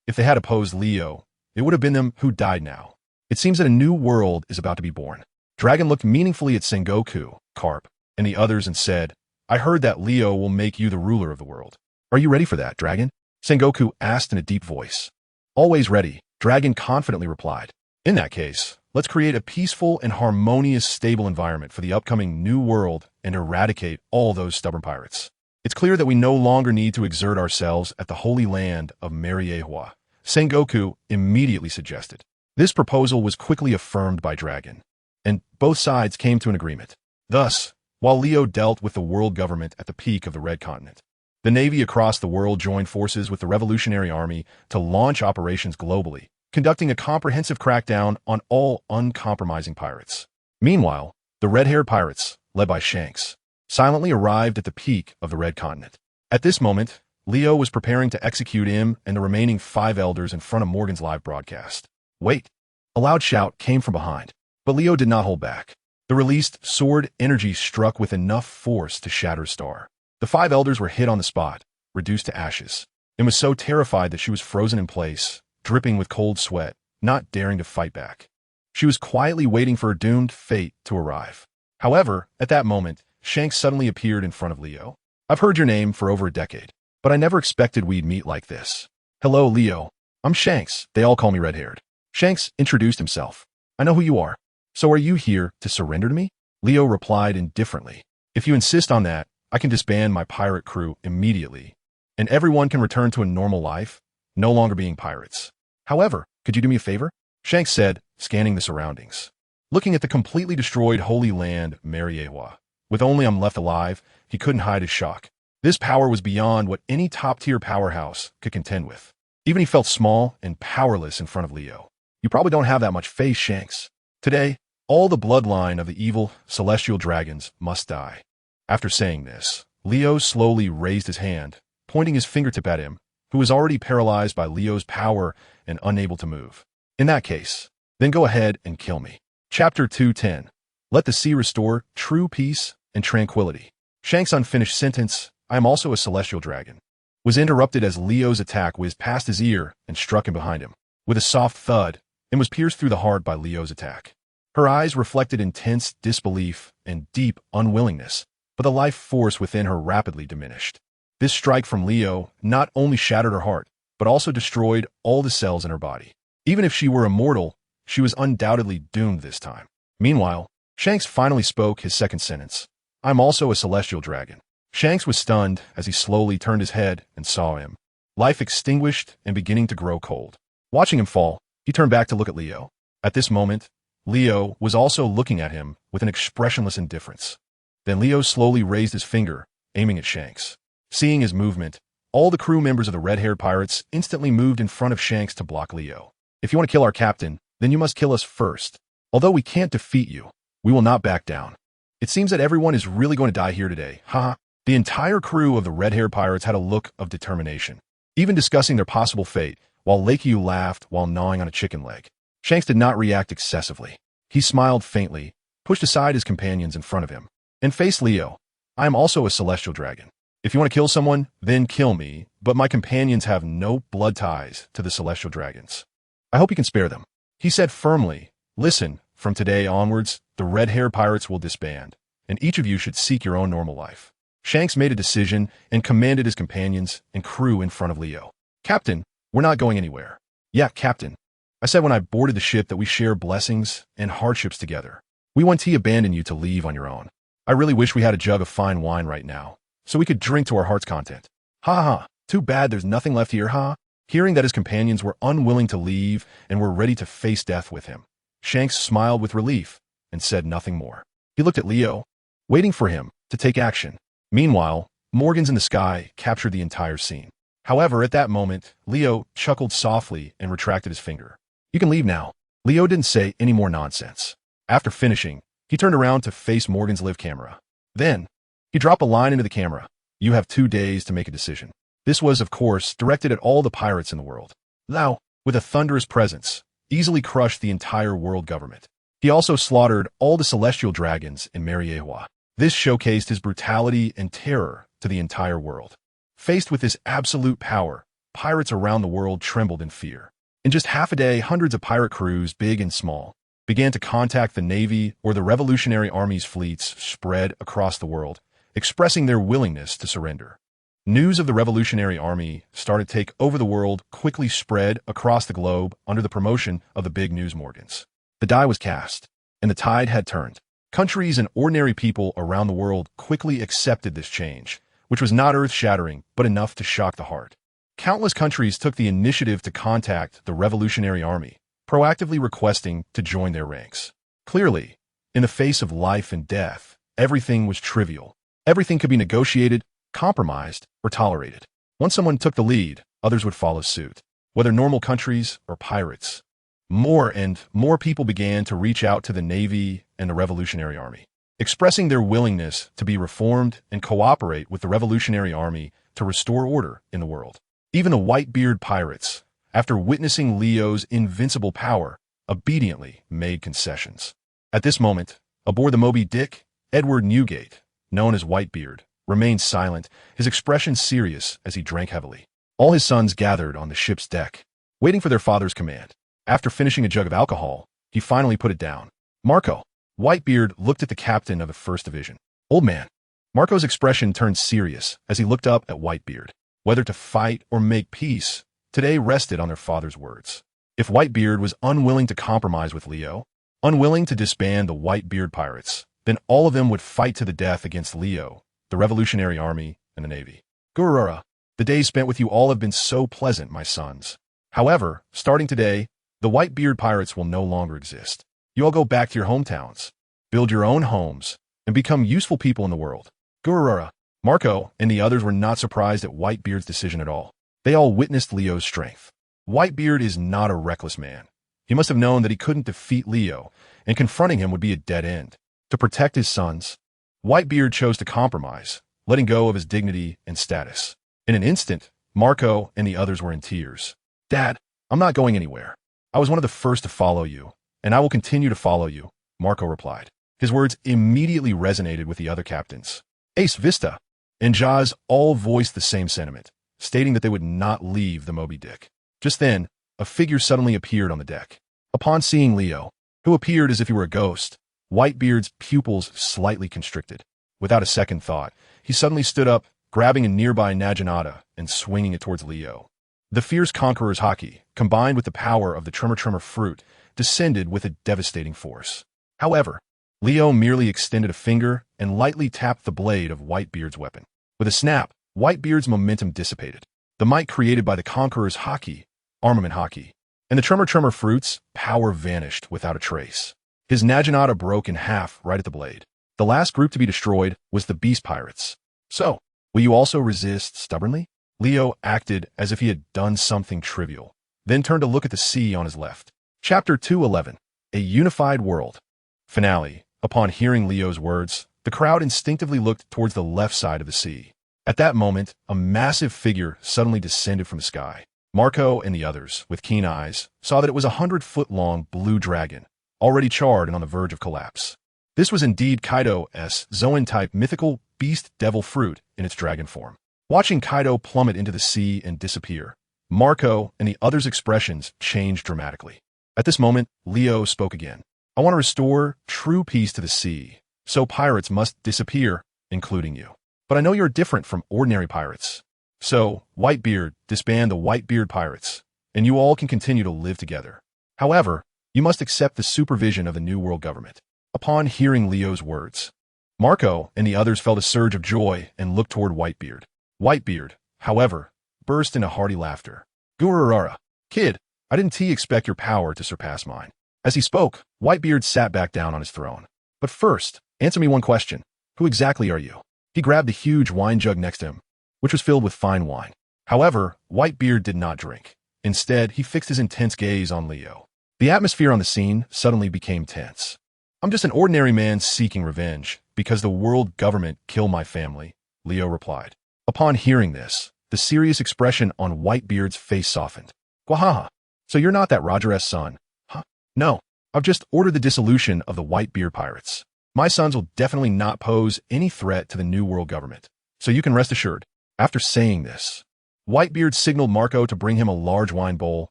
If they had opposed Leo, it would have been them who died now. It seems that a new world is about to be born. Dragon looked meaningfully at Sengoku, Garp, and the others and said, I heard that Leo will make you the ruler of the world. Are you ready for that, Dragon? Sengoku asked in a deep voice. Always ready, Dragon confidently replied. In that case, let's create a peaceful and harmonious, stable environment for the upcoming new world and eradicate all those stubborn pirates. It's clear that we no longer need to exert ourselves at the Holy Land of Mariewa, Sengoku immediately suggested. This proposal was quickly affirmed by Dragon, and both sides came to an agreement. Thus, while Leo dealt with the world government at the peak of the Red Continent, the Navy across the world joined forces with the Revolutionary Army to launch operations globally, conducting a comprehensive crackdown on all uncompromising pirates. Meanwhile, the red-haired pirates, led by Shanks, silently arrived at the peak of the Red Continent. At this moment, Leo was preparing to execute him and the remaining 5 elders in front of Morgan's live broadcast. Wait! A loud shout came from behind, but Leo did not hold back. The released sword energy struck with enough force to shatter Star. The 5 elders were hit on the spot, reduced to ashes, and was so terrified that she was frozen in place, dripping with cold sweat, not daring to fight back. She was quietly waiting for her doomed fate to arrive. However, at that moment, Shanks suddenly appeared in front of Leo. I've heard your name for over a decade, but I never expected we'd meet like this. Hello, Leo. I'm Shanks. They all call me red-haired. Shanks introduced himself. I know who you are. So are you here to surrender to me? Leo replied indifferently. If you insist on that, I can disband my pirate crew immediately, and everyone can return to a normal life, no longer being pirates. However, could you do me a favor? Shanks said, scanning the surroundings. Looking at the completely destroyed Holy Land, Mariewa, with only I'm left alive, he couldn't hide his shock. This power was beyond what any top-tier powerhouse could contend with. Even he felt small and powerless in front of Leo. You probably don't have that much faith, Shanks. Today, all the bloodline of the evil celestial dragons must die. After saying this, Leo slowly raised his hand, pointing his fingertip at him, who was already paralyzed by Leo's power and unable to move. In that case, then go ahead and kill me. Chapter 210. Let the sea restore true peace and tranquility. Shanks' unfinished sentence, I am also a celestial dragon, was interrupted as Leo's attack whizzed past his ear and struck him behind him. With a soft thud, and was pierced through the heart by Leo's attack. Her eyes reflected intense disbelief and deep unwillingness, but the life force within her rapidly diminished. This strike from Leo not only shattered her heart, but also destroyed all the cells in her body. Even if she were immortal, she was undoubtedly doomed this time. Meanwhile, Shanks finally spoke his second sentence. I'm also a celestial dragon. Shanks was stunned as he slowly turned his head and saw him, life extinguished and beginning to grow cold. Watching him fall, he turned back to look at Leo. At this moment, Leo was also looking at him with an expressionless indifference. Then Leo slowly raised his finger, aiming at Shanks. Seeing his movement, all the crew members of the red-haired pirates instantly moved in front of Shanks to block Leo. If you want to kill our captain, then you must kill us first. Although we can't defeat you, we will not back down. It seems that everyone is really going to die here today, haha. The entire crew of the red-haired pirates had a look of determination, even discussing their possible fate, while Lakeu laughed while gnawing on a chicken leg. Shanks did not react excessively. He smiled faintly, pushed aside his companions in front of him, and faced Leo. I am also a celestial dragon. If you want to kill someone, then kill me, but my companions have no blood ties to the celestial dragons. I hope you can spare them. He said firmly, listen, from today onwards, the red-haired pirates will disband, and each of you should seek your own normal life. Shanks made a decision and commanded his companions and crew in front of Leo. Captain, we're not going anywhere. Yeah, Captain. I said when I boarded the ship that we share blessings and hardships together. We want to abandon you to leave on your own. I really wish we had a jug of fine wine right now, so we could drink to our heart's content. Ha ha, too bad there's nothing left here, ha? Hearing that his companions were unwilling to leave and were ready to face death with him, Shanks smiled with relief and said nothing more. He looked at Leo, waiting for him to take action. Meanwhile, Morgans in the sky captured the entire scene. However, at that moment, Leo chuckled softly and retracted his finger. You can leave now. Leo didn't say any more nonsense. After finishing, he turned around to face Morgan's live camera. Then, he dropped a line into the camera. You have 2 days to make a decision. This was, of course, directed at all the pirates in the world. Lao, with a thunderous presence, easily crushed the entire world government. He also slaughtered all the celestial dragons in Mariehua. This showcased his brutality and terror to the entire world. Faced with this absolute power, pirates around the world trembled in fear. In just half a day, hundreds of pirate crews, big and small, began to contact the Navy or the Revolutionary Army's fleets spread across the world, expressing their willingness to surrender. News of the Revolutionary Army started to take over the world, quickly spread across the globe under the promotion of the big news Morgans. The die was cast, and the tide had turned. Countries and ordinary people around the world quickly accepted this change, which was not earth-shattering, but enough to shock the heart. Countless countries took the initiative to contact the Revolutionary Army, proactively requesting to join their ranks. Clearly, in the face of life and death, everything was trivial. Everything could be negotiated, compromised, or tolerated. Once someone took the lead, others would follow suit. Whether normal countries or pirates, more and more people began to reach out to the Navy and the Revolutionary Army, expressing their willingness to be reformed and cooperate with the Revolutionary Army to restore order in the world. Even the Whitebeard pirates, after witnessing Leo's invincible power, obediently made concessions. At this moment, aboard the Moby Dick, Edward Newgate, known as Whitebeard, remained silent, his expression serious as he drank heavily. All his sons gathered on the ship's deck, waiting for their father's command. After finishing a jug of alcohol, he finally put it down. Marco. Whitebeard looked at the captain of the 1st Division. Old man. Marco's expression turned serious as he looked up at Whitebeard. Whether to fight or make peace, today rested on their father's words. If Whitebeard was unwilling to compromise with Leo, unwilling to disband the Whitebeard pirates, then all of them would fight to the death against Leo, the Revolutionary Army, and the Navy. Gurura, the days spent with you all have been so pleasant, my sons. However, starting today, the Whitebeard pirates will no longer exist. You all go back to your hometowns, build your own homes, and become useful people in the world. Gurura. Marco and the others were not surprised at Whitebeard's decision at all. They all witnessed Leo's strength. Whitebeard is not a reckless man. He must have known that he couldn't defeat Leo, and confronting him would be a dead end. To protect his sons, Whitebeard chose to compromise, letting go of his dignity and status. In an instant, Marco and the others were in tears. Dad, I'm not going anywhere. I was one of the first to follow you, and I will continue to follow you, Marco replied. His words immediately resonated with the other captains. Ace Vista and Jaws all voiced the same sentiment, stating that they would not leave the Moby Dick. Just then, a figure suddenly appeared on the deck. Upon seeing Leo, who appeared as if he were a ghost, Whitebeard's pupils slightly constricted. Without a second thought, he suddenly stood up, grabbing a nearby Naginata and swinging it towards Leo. The fierce Conqueror's Haki, combined with the power of the Tremor fruit, descended with a devastating force. However, Leo merely extended a finger and lightly tapped the blade of Whitebeard's weapon. With a snap, Whitebeard's momentum dissipated. The might created by the Conqueror's Haki, armament Haki, and the Tremor fruit's power vanished without a trace. His Naginata broke in half right at the blade. The last group to be destroyed was the Beast Pirates. So, will you also resist stubbornly? Leo acted as if he had done something trivial, then turned to look at the sea on his left. Chapter 211. A Unified World. Finale. Upon hearing Leo's words, the crowd instinctively looked towards the left side of the sea. At that moment, a massive figure suddenly descended from the sky. Marco and the others, with keen eyes, saw that it was a 100-foot-long blue dragon, already charred and on the verge of collapse. This was indeed Kaido's Zoan-type mythical beast devil fruit in its dragon form. Watching Kaido plummet into the sea and disappear, Marco and the others' expressions changed dramatically. At this moment, Leo spoke again. I want to restore true peace to the sea, so pirates must disappear, including you. But I know you're different from ordinary pirates. So, Whitebeard, disband the Whitebeard pirates, and you all can continue to live together. However, you must accept the supervision of the New World Government. Upon hearing Leo's words, Marco and the others felt a surge of joy and looked toward Whitebeard. Whitebeard, however, burst into hearty laughter. Gururara, kid, I didn't expect your power to surpass mine. As he spoke, Whitebeard sat back down on his throne. But first, answer me one question. Who exactly are you? He grabbed the huge wine jug next to him, which was filled with fine wine. However, Whitebeard did not drink. Instead, he fixed his intense gaze on Leo. The atmosphere on the scene suddenly became tense. I'm just an ordinary man seeking revenge because the world government killed my family, Leo replied. Upon hearing this, the serious expression on Whitebeard's face softened. Gwahaha, so you're not that Roger's son, huh? No, I've just ordered the dissolution of the Whitebeard pirates. My sons will definitely not pose any threat to the New World government, so you can rest assured. After saying this, Whitebeard signaled Marco to bring him a large wine bowl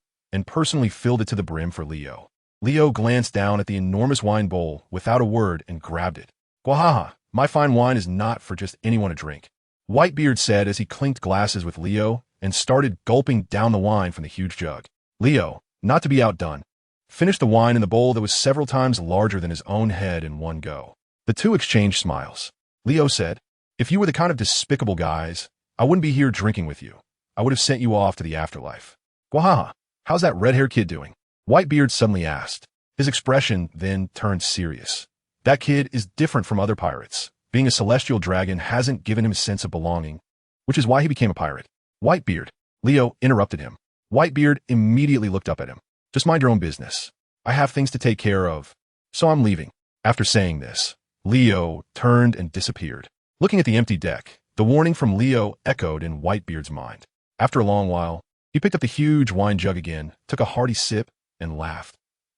and personally filled it to the brim for Leo. Leo glanced down at the enormous wine bowl without a word and grabbed it. Gwahaha, my fine wine is not for just anyone to drink, Whitebeard said as he clinked glasses with Leo and started gulping down the wine from the huge jug. Leo, not to be outdone, finished the wine in the bowl that was several times larger than his own head in one go. The two exchanged smiles. Leo said, if you were the kind of despicable guys, I wouldn't be here drinking with you. I would have sent you off to the afterlife. Gwahaha, how's that red-haired kid doing? Whitebeard suddenly asked. His expression then turned serious. That kid is different from other pirates. Being a celestial dragon hasn't given him a sense of belonging, which is why he became a pirate. Whitebeard, Leo interrupted him. Whitebeard immediately looked up at him. Just mind your own business. I have things to take care of, so I'm leaving. After saying this, Leo turned and disappeared. Looking at the empty deck, the warning from Leo echoed in Whitebeard's mind. After a long while, he picked up the huge wine jug again, took a hearty sip, and laughed.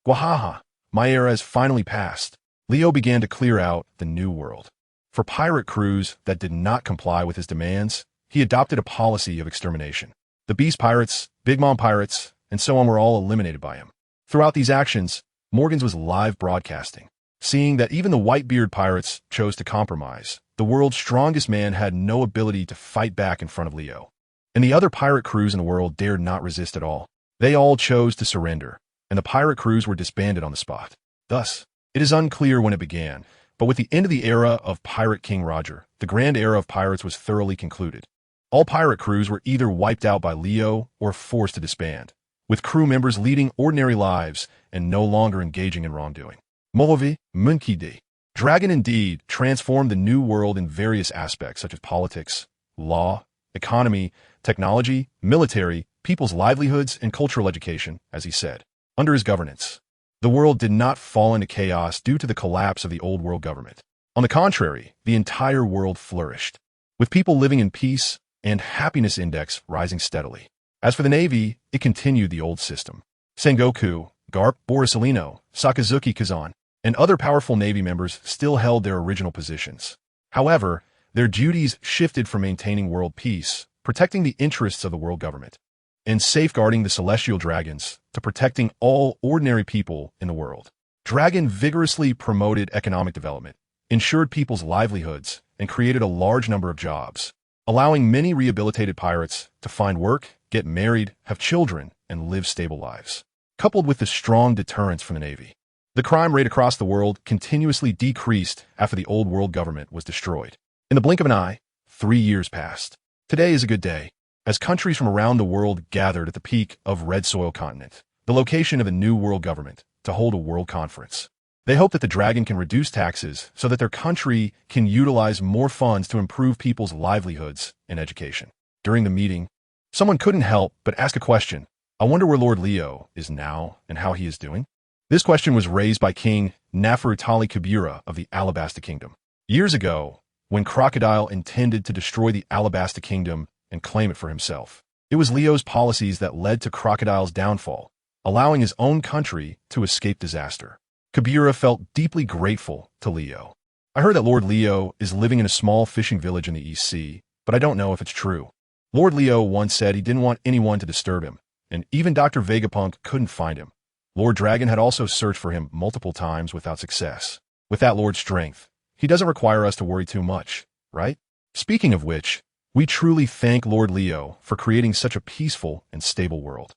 Gwahaha, my era has finally passed. Leo began to clear out the New World. For pirate crews that did not comply with his demands, he adopted a policy of extermination. The Beast Pirates, Big Mom Pirates, and so on were all eliminated by him. Throughout these actions, Morgans was live broadcasting. Seeing that even the Whitebeard pirates chose to compromise, the world's strongest man had no ability to fight back in front of Leo. And the other pirate crews in the world dared not resist at all. They all chose to surrender, and the pirate crews were disbanded on the spot. Thus, it is unclear when it began, but with the end of the era of Pirate King Roger, the grand era of pirates was thoroughly concluded. All pirate crews were either wiped out by Leo or forced to disband, with crew members leading ordinary lives and no longer engaging in wrongdoing. Mohovi, Munkide. Dragon indeed transformed the New World in various aspects such as politics, law, economy, technology, military, people's livelihoods, and cultural education, as he said. Under his governance, the world did not fall into chaos due to the collapse of the Old World government. On the contrary, the entire world flourished, with people living in peace and happiness index rising steadily. As for the Navy, it continued the old system. Sengoku, Garp, Borisolino, Sakazuki Kazan, and other powerful Navy members still held their original positions. However, their duties shifted from maintaining world peace, protecting the interests of the world government, and safeguarding the celestial dragons to protecting all ordinary people in the world. Dragon vigorously promoted economic development, ensured people's livelihoods, and created a large number of jobs, allowing many rehabilitated pirates to find work, get married, have children, and live stable lives. Coupled with the strong deterrence from the Navy, the crime rate across the world continuously decreased after the Old World government was destroyed. In the blink of an eye, 3 years passed. Today is a good day, as countries from around the world gathered at the peak of Red Soil Continent, the location of the New World government, to hold a world conference. They hope that the Dragon can reduce taxes so that their country can utilize more funds to improve people's livelihoods and education. During the meeting, someone couldn't help but ask a question. I wonder where Lord Leo is now and how he is doing. This question was raised by King Nefertali Kabira of the Alabasta Kingdom. Years ago, when Crocodile intended to destroy the Alabasta Kingdom and claim it for himself, it was Leo's policies that led to Crocodile's downfall, allowing his own country to escape disaster. Kabira felt deeply grateful to Leo. I heard that Lord Leo is living in a small fishing village in the East Sea, but I don't know if it's true. Lord Leo once said he didn't want anyone to disturb him, and even Dr. Vegapunk couldn't find him. Lord Dragon had also searched for him multiple times without success. With that Lord's strength, he doesn't require us to worry too much, right? Speaking of which, we truly thank Lord Leo for creating such a peaceful and stable world.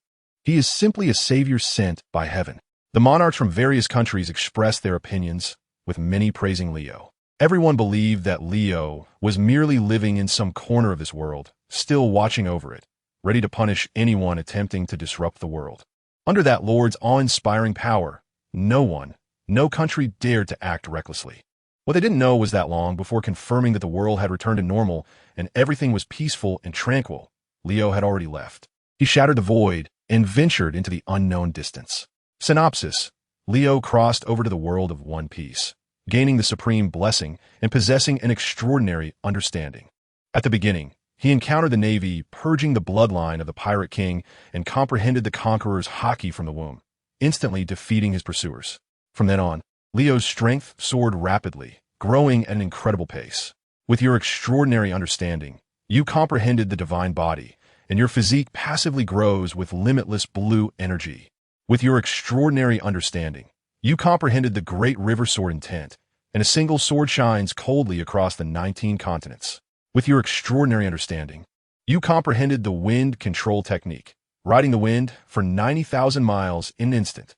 He is simply a savior sent by heaven. The monarchs from various countries expressed their opinions, with many praising Leo. Everyone believed that Leo was merely living in some corner of this world, still watching over it, ready to punish anyone attempting to disrupt the world. Under that Lord's awe-inspiring power, no one, no country dared to act recklessly. What they didn't know was that long before confirming that the world had returned to normal and everything was peaceful and tranquil, Leo had already left. He shattered the void and ventured into the unknown distance. Synopsis: Leo crossed over to the world of One Piece, gaining the supreme blessing and possessing an extraordinary understanding. At the beginning, he encountered the Navy, purging the bloodline of the Pirate King, and comprehended the Conqueror's Haki from the womb, instantly defeating his pursuers. From then on, Leo's strength soared rapidly, growing at an incredible pace. With your extraordinary understanding, you comprehended the divine body, and your physique passively grows with limitless blue energy. With your extraordinary understanding, you comprehended the great river sword intent, and a single sword shines coldly across the 19 continents. With your extraordinary understanding, you comprehended the wind control technique, riding the wind for 90,000 miles in an instant.